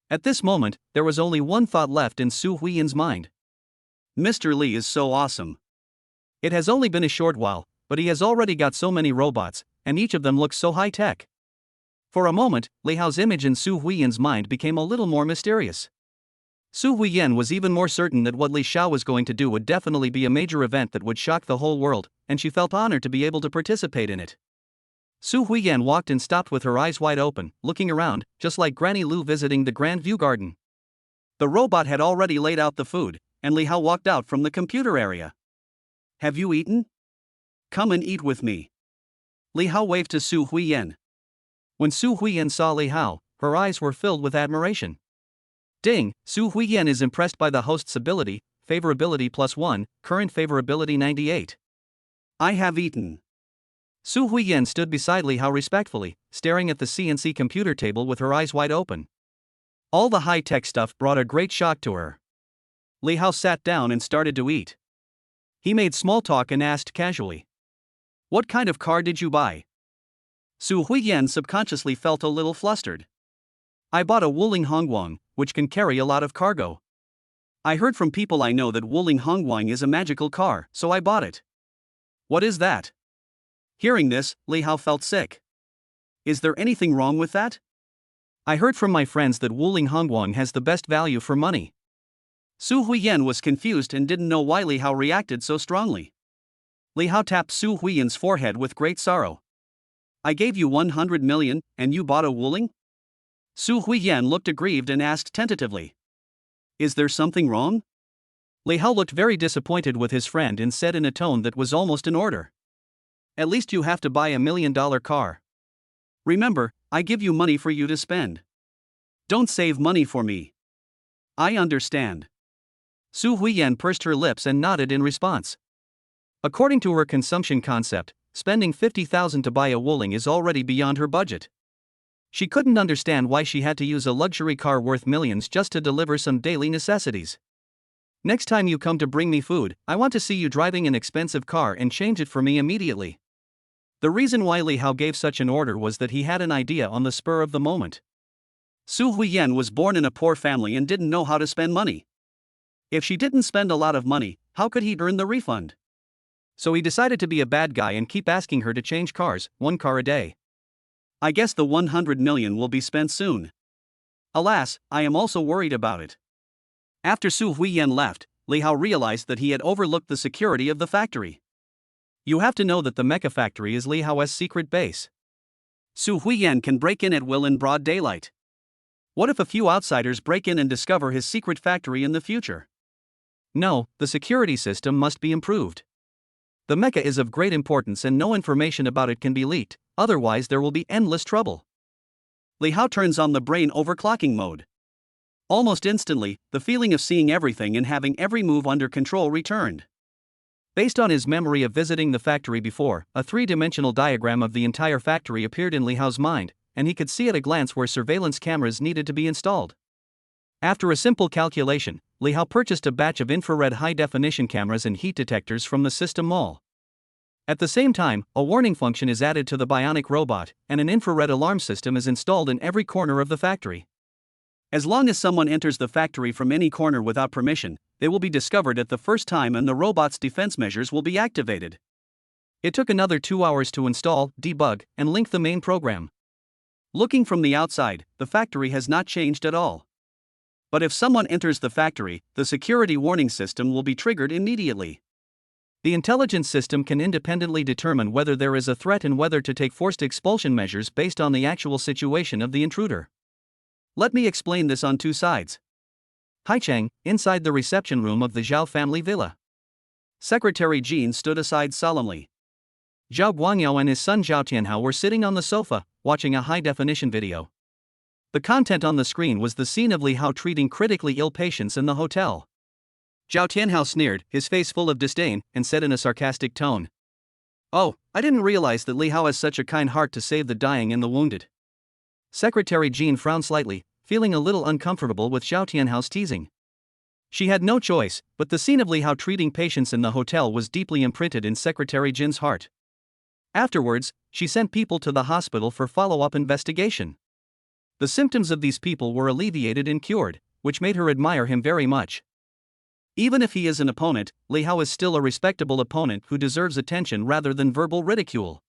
B: At this moment, there was only one thought left in Su Huiyan's mind. Mr. Li is so awesome. It has only been a short while, but he has already got so many robots, and each of them looks so high-tech. For a moment, Li Hao's image in Su Huiyan's mind became a little more mysterious. Su Huiyan was even more certain that what Li Xiao was going to do would definitely be a major event that would shock the whole world, and she felt honored to be able to participate in it. Su Huiyan walked and stopped with her eyes wide open, looking around, just like Granny Lu visiting the Grand View Garden. The robot had already laid out the food, and Li Hao walked out from the computer area. "Have you eaten? Come and eat with me." Li Hao waved to Su Huiyan. When Su Huiyan saw Li Hao, her eyes were filled with admiration. Ding, Su Huiyan is impressed by the host's ability, favorability +1, current favorability 98. "I have eaten." Su Huiyan stood beside Li Hao respectfully, staring at the CNC computer table with her eyes wide open. All the high-tech stuff brought a great shock to her. Li Hao sat down and started to eat. He made small talk and asked casually, "What kind of car did you buy?" Su Huiyan subconsciously felt a little flustered. "I bought a Wuling Hongguang, which can carry a lot of cargo. I heard from people I know that Wuling Hongguang is a magical car, so I bought it." "What is that?" Hearing this, Li Hao felt sick. "Is there anything wrong with that?" "I heard from my friends that Wuling Hongguang has the best value for money." Su Huiyan was confused and didn't know why Li Hao reacted so strongly. Li Hao tapped Su Huiyan's forehead with great sorrow. "I gave you 100 million, and you bought a Wuling?" Su Huiyan looked aggrieved and asked tentatively, "Is there something wrong?" Li Hao looked very disappointed with his friend and said in a tone that was almost an order, "At least you have to buy $1 million car. Remember, I give you money for you to spend. Don't save money for me." "I understand." Su Huiyan pursed her lips and nodded in response. According to her consumption concept, spending 50,000 to buy a Wuling is already beyond her budget. She couldn't understand why she had to use a luxury car worth millions just to deliver some daily necessities. "Next time you come to bring me food, I want to see you driving an expensive car and change it for me immediately." The reason why Li Hao gave such an order was that he had an idea on the spur of the moment. Su Huiyan was born in a poor family and didn't know how to spend money. If she didn't spend a lot of money, how could he earn the refund? So he decided to be a bad guy and keep asking her to change cars, one car a day. "I guess the 100 million will be spent soon. Alas, I am also worried about it." After Su Huiyan left, Li Hao realized that he had overlooked the security of the factory. You have to know that the Mecha factory is Li Hao's secret base. Su Huiyan can break in at will in broad daylight. What if a few outsiders break in and discover his secret factory in the future? No, the security system must be improved. The Mecha is of great importance and no information about it can be leaked, otherwise there will be endless trouble. Li Hao turns on the brain overclocking mode. Almost instantly, the feeling of seeing everything and having every move under control returned.
A: Based on his memory of visiting the factory before, a three-dimensional diagram of the entire factory appeared in Li Hao's mind, and he could see at a glance where surveillance cameras needed to be installed. After a simple calculation, Li Hao purchased a batch of infrared high-definition cameras and heat detectors from the system mall. At the same time, a warning function is added to the bionic robot, and an infrared alarm system is installed in every corner of the factory. As long as someone enters the factory from any corner without permission, they will be discovered at the first time and the robot's defense measures will be activated. It took another 2 hours to install, debug, and link the main program. Looking from the outside, the factory has not changed at all. But if someone enters the factory, the security warning system will be triggered immediately. The intelligence system can independently determine whether there is a threat and whether to take forced expulsion measures based on the actual situation of the intruder. Let me explain this on two sides. Haicheng, inside the reception room of the Zhao family villa. Secretary Jean stood aside solemnly. Zhao Guangyao and his son Zhao Tianhao were sitting on the sofa, watching a high-definition video. The content on the screen was the scene of Li Hao treating critically ill patients in the hotel. Zhao Tianhao sneered, his face full of disdain, and said in a sarcastic tone, "Oh, I didn't realize that Li Hao has such a kind heart to save the dying and the wounded." Secretary Jean frowned slightly, feeling a little uncomfortable with Zhao Tianhao's teasing. She had no choice, but the scene of Li Hao treating patients in the hotel was deeply imprinted in Secretary Jin's heart. Afterwards, she sent people to the hospital for follow-up investigation. The symptoms of these people were alleviated and cured, which made her admire him very much. Even if he is an opponent, Li Hao is still a respectable opponent who deserves attention rather than verbal ridicule.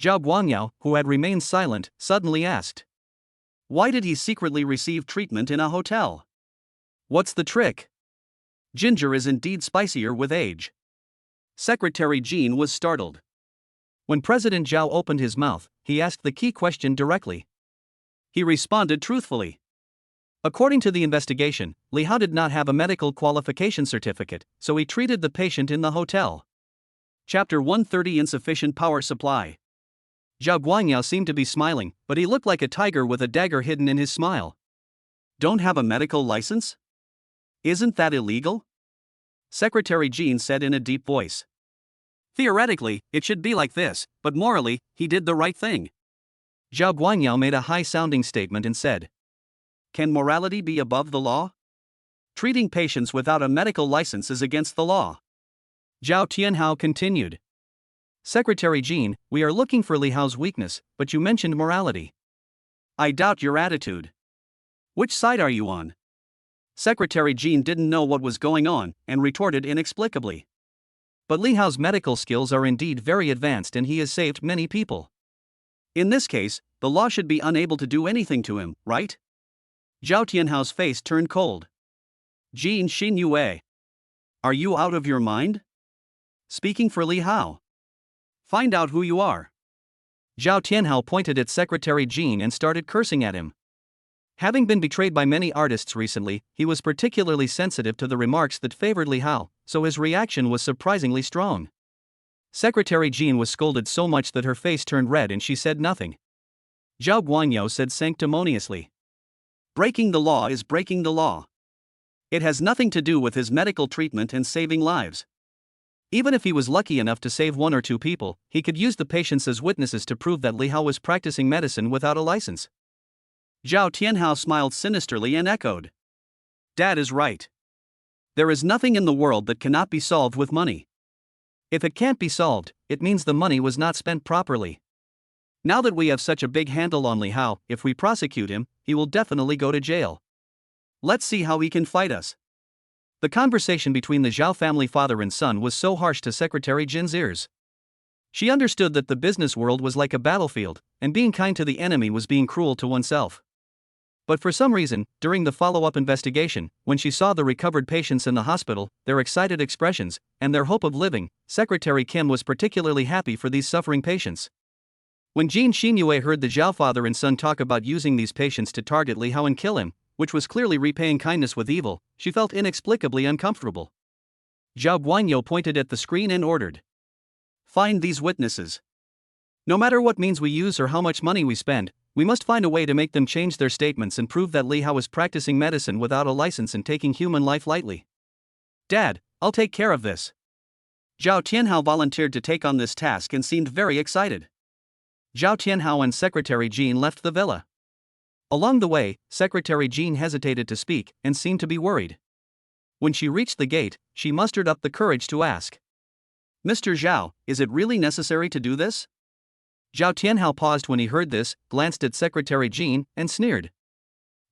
A: Zhao Guangyao, who had remained silent, suddenly asked, "Why did he secretly receive treatment in a hotel? What's the trick? Ginger is indeed spicier with age." Secretary Jean was startled. When President Zhao opened his mouth, he asked the key question directly. He responded truthfully. According to the investigation, Li Hao did not have a medical qualification certificate, so he treated the patient in the hotel. Chapter 130: Insufficient Power Supply. Zhao Guangyao seemed to be smiling, but he looked like a tiger with a dagger hidden in his smile. "Don't have a medical license? Isn't that illegal?" Secretary Jean said in a deep voice. "Theoretically, it should be like this, but morally, he did the right thing." Zhao Guangyao made a high-sounding statement and said, "Can morality be above the law? Treating patients without a medical license is against the law." Zhao Tianhao continued. "Secretary Jean, we are looking for Li Hao's weakness, but you mentioned morality. I doubt your attitude. Which side are you on?" Secretary Jean didn't know what was going on, and retorted inexplicably. "But Li Hao's medical skills are indeed very advanced and he has saved many people. In this case, the law should be unable to do anything to him, right?" Zhao Tianhao's face turned cold. "Jean Xinyue. Are you out of your mind? Speaking for Li Hao? Find out who you are." Zhao Tianhao pointed at Secretary Jean and started cursing at him. Having been betrayed by many artists recently, he was particularly sensitive to the remarks that favored Li Hao, so his reaction was surprisingly strong. Secretary Jean was scolded so much that her face turned red and she said nothing. Zhao Guangyao said sanctimoniously, "Breaking the law is breaking the law. It has nothing to do with his medical treatment and saving lives. Even if he was lucky enough to save one or two people, he could use the patients as witnesses to prove that Li Hao was practicing medicine without a license." Zhao Tianhao smiled sinisterly and echoed, "Dad is right. There is nothing in the world that cannot be solved with money. If it can't be solved, it means the money was not spent properly. Now that we have such a big handle on Li Hao, if we prosecute him, he will definitely go to jail. Let's see how he can fight us." The conversation between the Zhao family father and son was so harsh to Secretary Jin's ears. She understood that the business world was like a battlefield, and being kind to the enemy was being cruel to oneself. But for some reason, during the follow-up investigation, when she saw the recovered patients in the hospital, their excited expressions, and their hope of living, Secretary Kim was particularly happy for these suffering patients. When Jean Xinyue heard the Zhao father and son talk about using these patients to target Li Hao and kill him, which was clearly repaying kindness with evil, she felt inexplicably uncomfortable. Zhao Guangyao pointed at the screen and ordered, "Find these witnesses. No matter what means we use or how much money we spend, we must find a way to make them change their statements and prove that Li Hao is practicing medicine without a license and taking human life lightly." "Dad, I'll take care of this."
B: Zhao Tianhao volunteered to take on this task and seemed very excited. Zhao Tianhao and Secretary Jean left the villa. Along the way, Secretary Jean hesitated to speak and seemed to be worried. When she reached the gate, she mustered up the courage to ask, "Mr. Zhao, is it really necessary to do this?" Zhao Tianhao paused when he heard this, glanced at Secretary Jean, and sneered.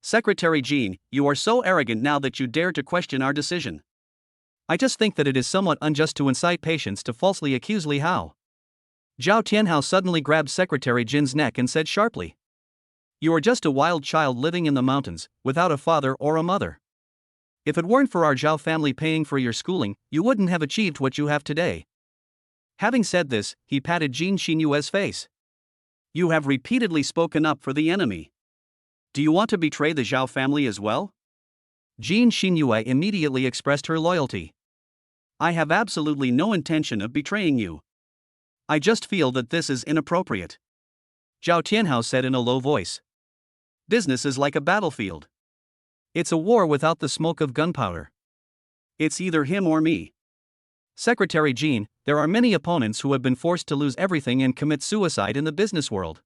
B: "Secretary Jean, you are so arrogant now that you dare to question our decision. I just think that it is somewhat unjust to incite patients to falsely accuse Li Hao." Zhao Tianhao suddenly grabbed Secretary Jin's neck and said sharply, "You are just a wild child living in the mountains, without a father or a mother. If it weren't for our Zhao family paying for your schooling, you wouldn't have achieved what you have today." Having said this, he patted Jin Xinyue's face. "You have repeatedly spoken up for the enemy. Do you want to betray the Zhao family as well?" Jin Xinyue immediately expressed her loyalty. "I have absolutely no intention of betraying you. I just feel that this is inappropriate," Zhao Tianhao said in a low voice. "Business is like a battlefield. It's a war without the smoke of gunpowder. It's either him or me. Secretary Jean, there are many opponents who have been forced to lose everything and commit suicide in the business world.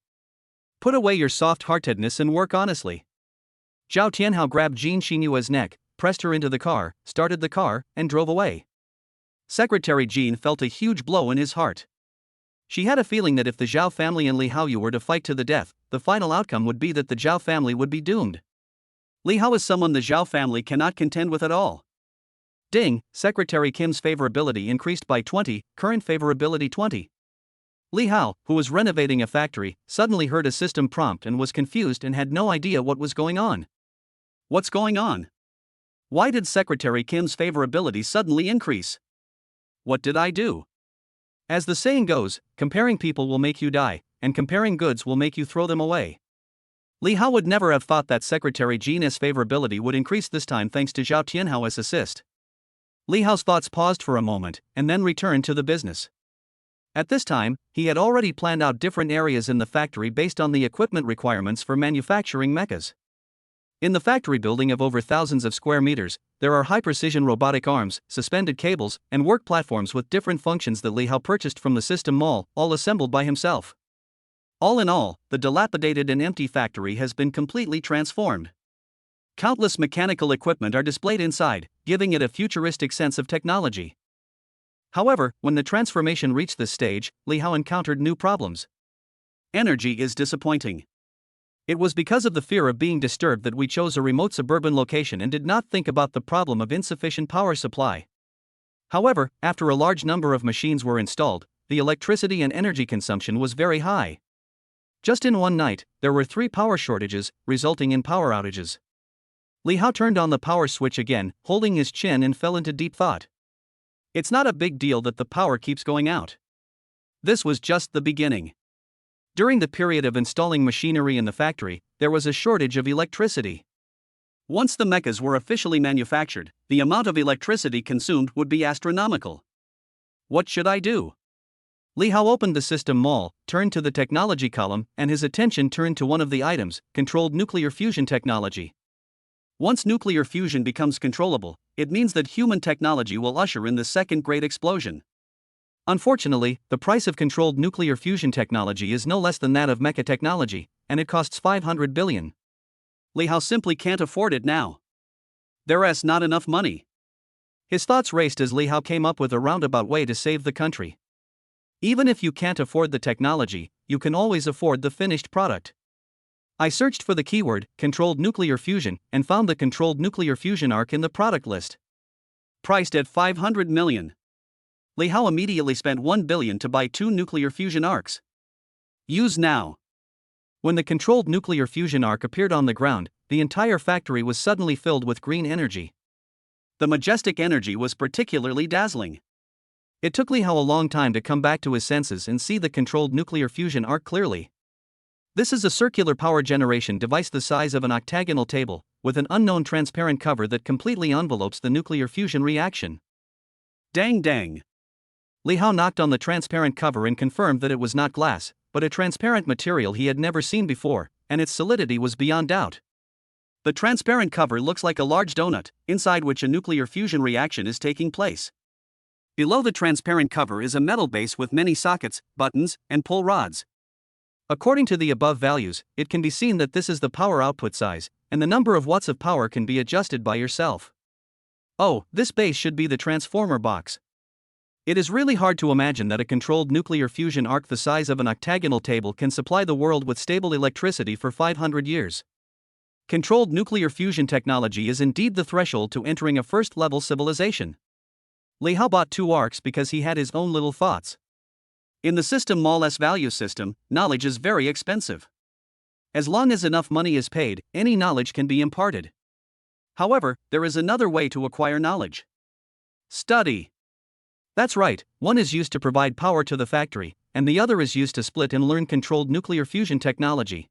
B: Put away your soft-heartedness and work honestly." Zhao Tianhao grabbed Jin Xinyue's neck, pressed her into the car, started the car, and drove away. Secretary Jean felt a huge blow in his heart. She had a feeling that if the Zhao family and Li Haoyu were to fight to the death, the final outcome would be that the Zhao family would be doomed. Li Hao is someone the Zhao family cannot contend with at all. Ding, Secretary Kim's favorability increased by 20, current favorability 20. Li Hao, who was renovating a factory, suddenly heard a system prompt and was confused and had no idea what was going on. What's going on? Why did Secretary Kim's favorability suddenly increase? What did I do? As the saying goes, comparing people will make you die, and comparing goods will make you throw them away. Li Hao would never have thought that Secretary Jin's favorability would increase this time thanks to Zhao Tianhao's assist. Li Hao's thoughts paused for a moment, and then returned to the business. At this time, he had already planned out different areas in the factory based on the equipment requirements for manufacturing mechas. In the factory building of over thousands of square meters, there are high-precision robotic arms, suspended cables, and work platforms with different functions that Li Hao purchased from the system mall, all assembled by himself. All in all, the dilapidated and empty factory has been completely transformed. Countless mechanical equipment are displayed inside, giving it a futuristic sense of technology. However, when the transformation reached this stage, Li Hao encountered new problems. Energy is disappointing. It was because of the fear of being disturbed that we chose a remote suburban location and did not think about the problem of insufficient power supply. However, after a large number of machines were installed, the electricity and energy consumption was very high. Just in one night, there were 3 power shortages, resulting in power outages. Li Hao turned on the power switch again, holding his chin, and fell into deep thought. It's not a big deal that the power keeps going out. This was just the beginning. During the period of installing machinery in the factory, there was a shortage of electricity. Once the mechas were officially manufactured, the amount of electricity consumed would be astronomical. What should I do? Li Hao opened the system mall, turned to the technology column, and his attention turned to one of the items, controlled nuclear fusion technology. Once nuclear fusion becomes controllable, it means that human technology will usher in the second great explosion. Unfortunately, the price of controlled nuclear fusion technology is no less than that of mecha technology, and it costs 500 billion. Li Hao simply can't afford it now. There's not enough money. His thoughts raced as Li Hao came up with a roundabout way to save the country. Even if you can't afford the technology, you can always afford the finished product. I searched for the keyword, controlled nuclear fusion, and found the controlled nuclear fusion arc in the product list. Priced at 500 million. Li Hao immediately spent 1 billion to buy 2 nuclear fusion arcs. Use now. When the controlled nuclear fusion arc appeared on the ground, the entire factory was suddenly filled with green energy. The majestic energy was particularly dazzling. It took Li Hao a long time to come back to his senses and see the controlled nuclear fusion arc clearly. This is a circular power generation device the size of an octagonal table, with an unknown transparent cover that completely envelopes the nuclear fusion reaction. Dang dang. Li Hao knocked on the transparent cover and confirmed that it was not glass, but a transparent material he had never seen before, and its solidity was beyond doubt. The transparent cover looks like a large donut, inside which a nuclear fusion reaction is taking place.
A: Below the transparent cover is a metal base with many sockets, buttons, and pull rods. According to the above values, it can be seen that this is the power output size, and the number of watts of power can be adjusted by yourself. Oh, this base should be the transformer box. It is really hard to imagine that a controlled nuclear fusion arc the size of an octagonal table can supply the world with stable electricity for 500 years. Controlled nuclear fusion technology is indeed the threshold to entering a first-level civilization. Li Hao bought 2 arcs because he had his own little thoughts. In the system Mall-S value system, knowledge is very expensive. As long as enough money is paid, any knowledge can be imparted. However, there is another way to acquire knowledge. Study. That's right, one is used to provide power to the factory, and the other is used to split and learn controlled nuclear fusion technology.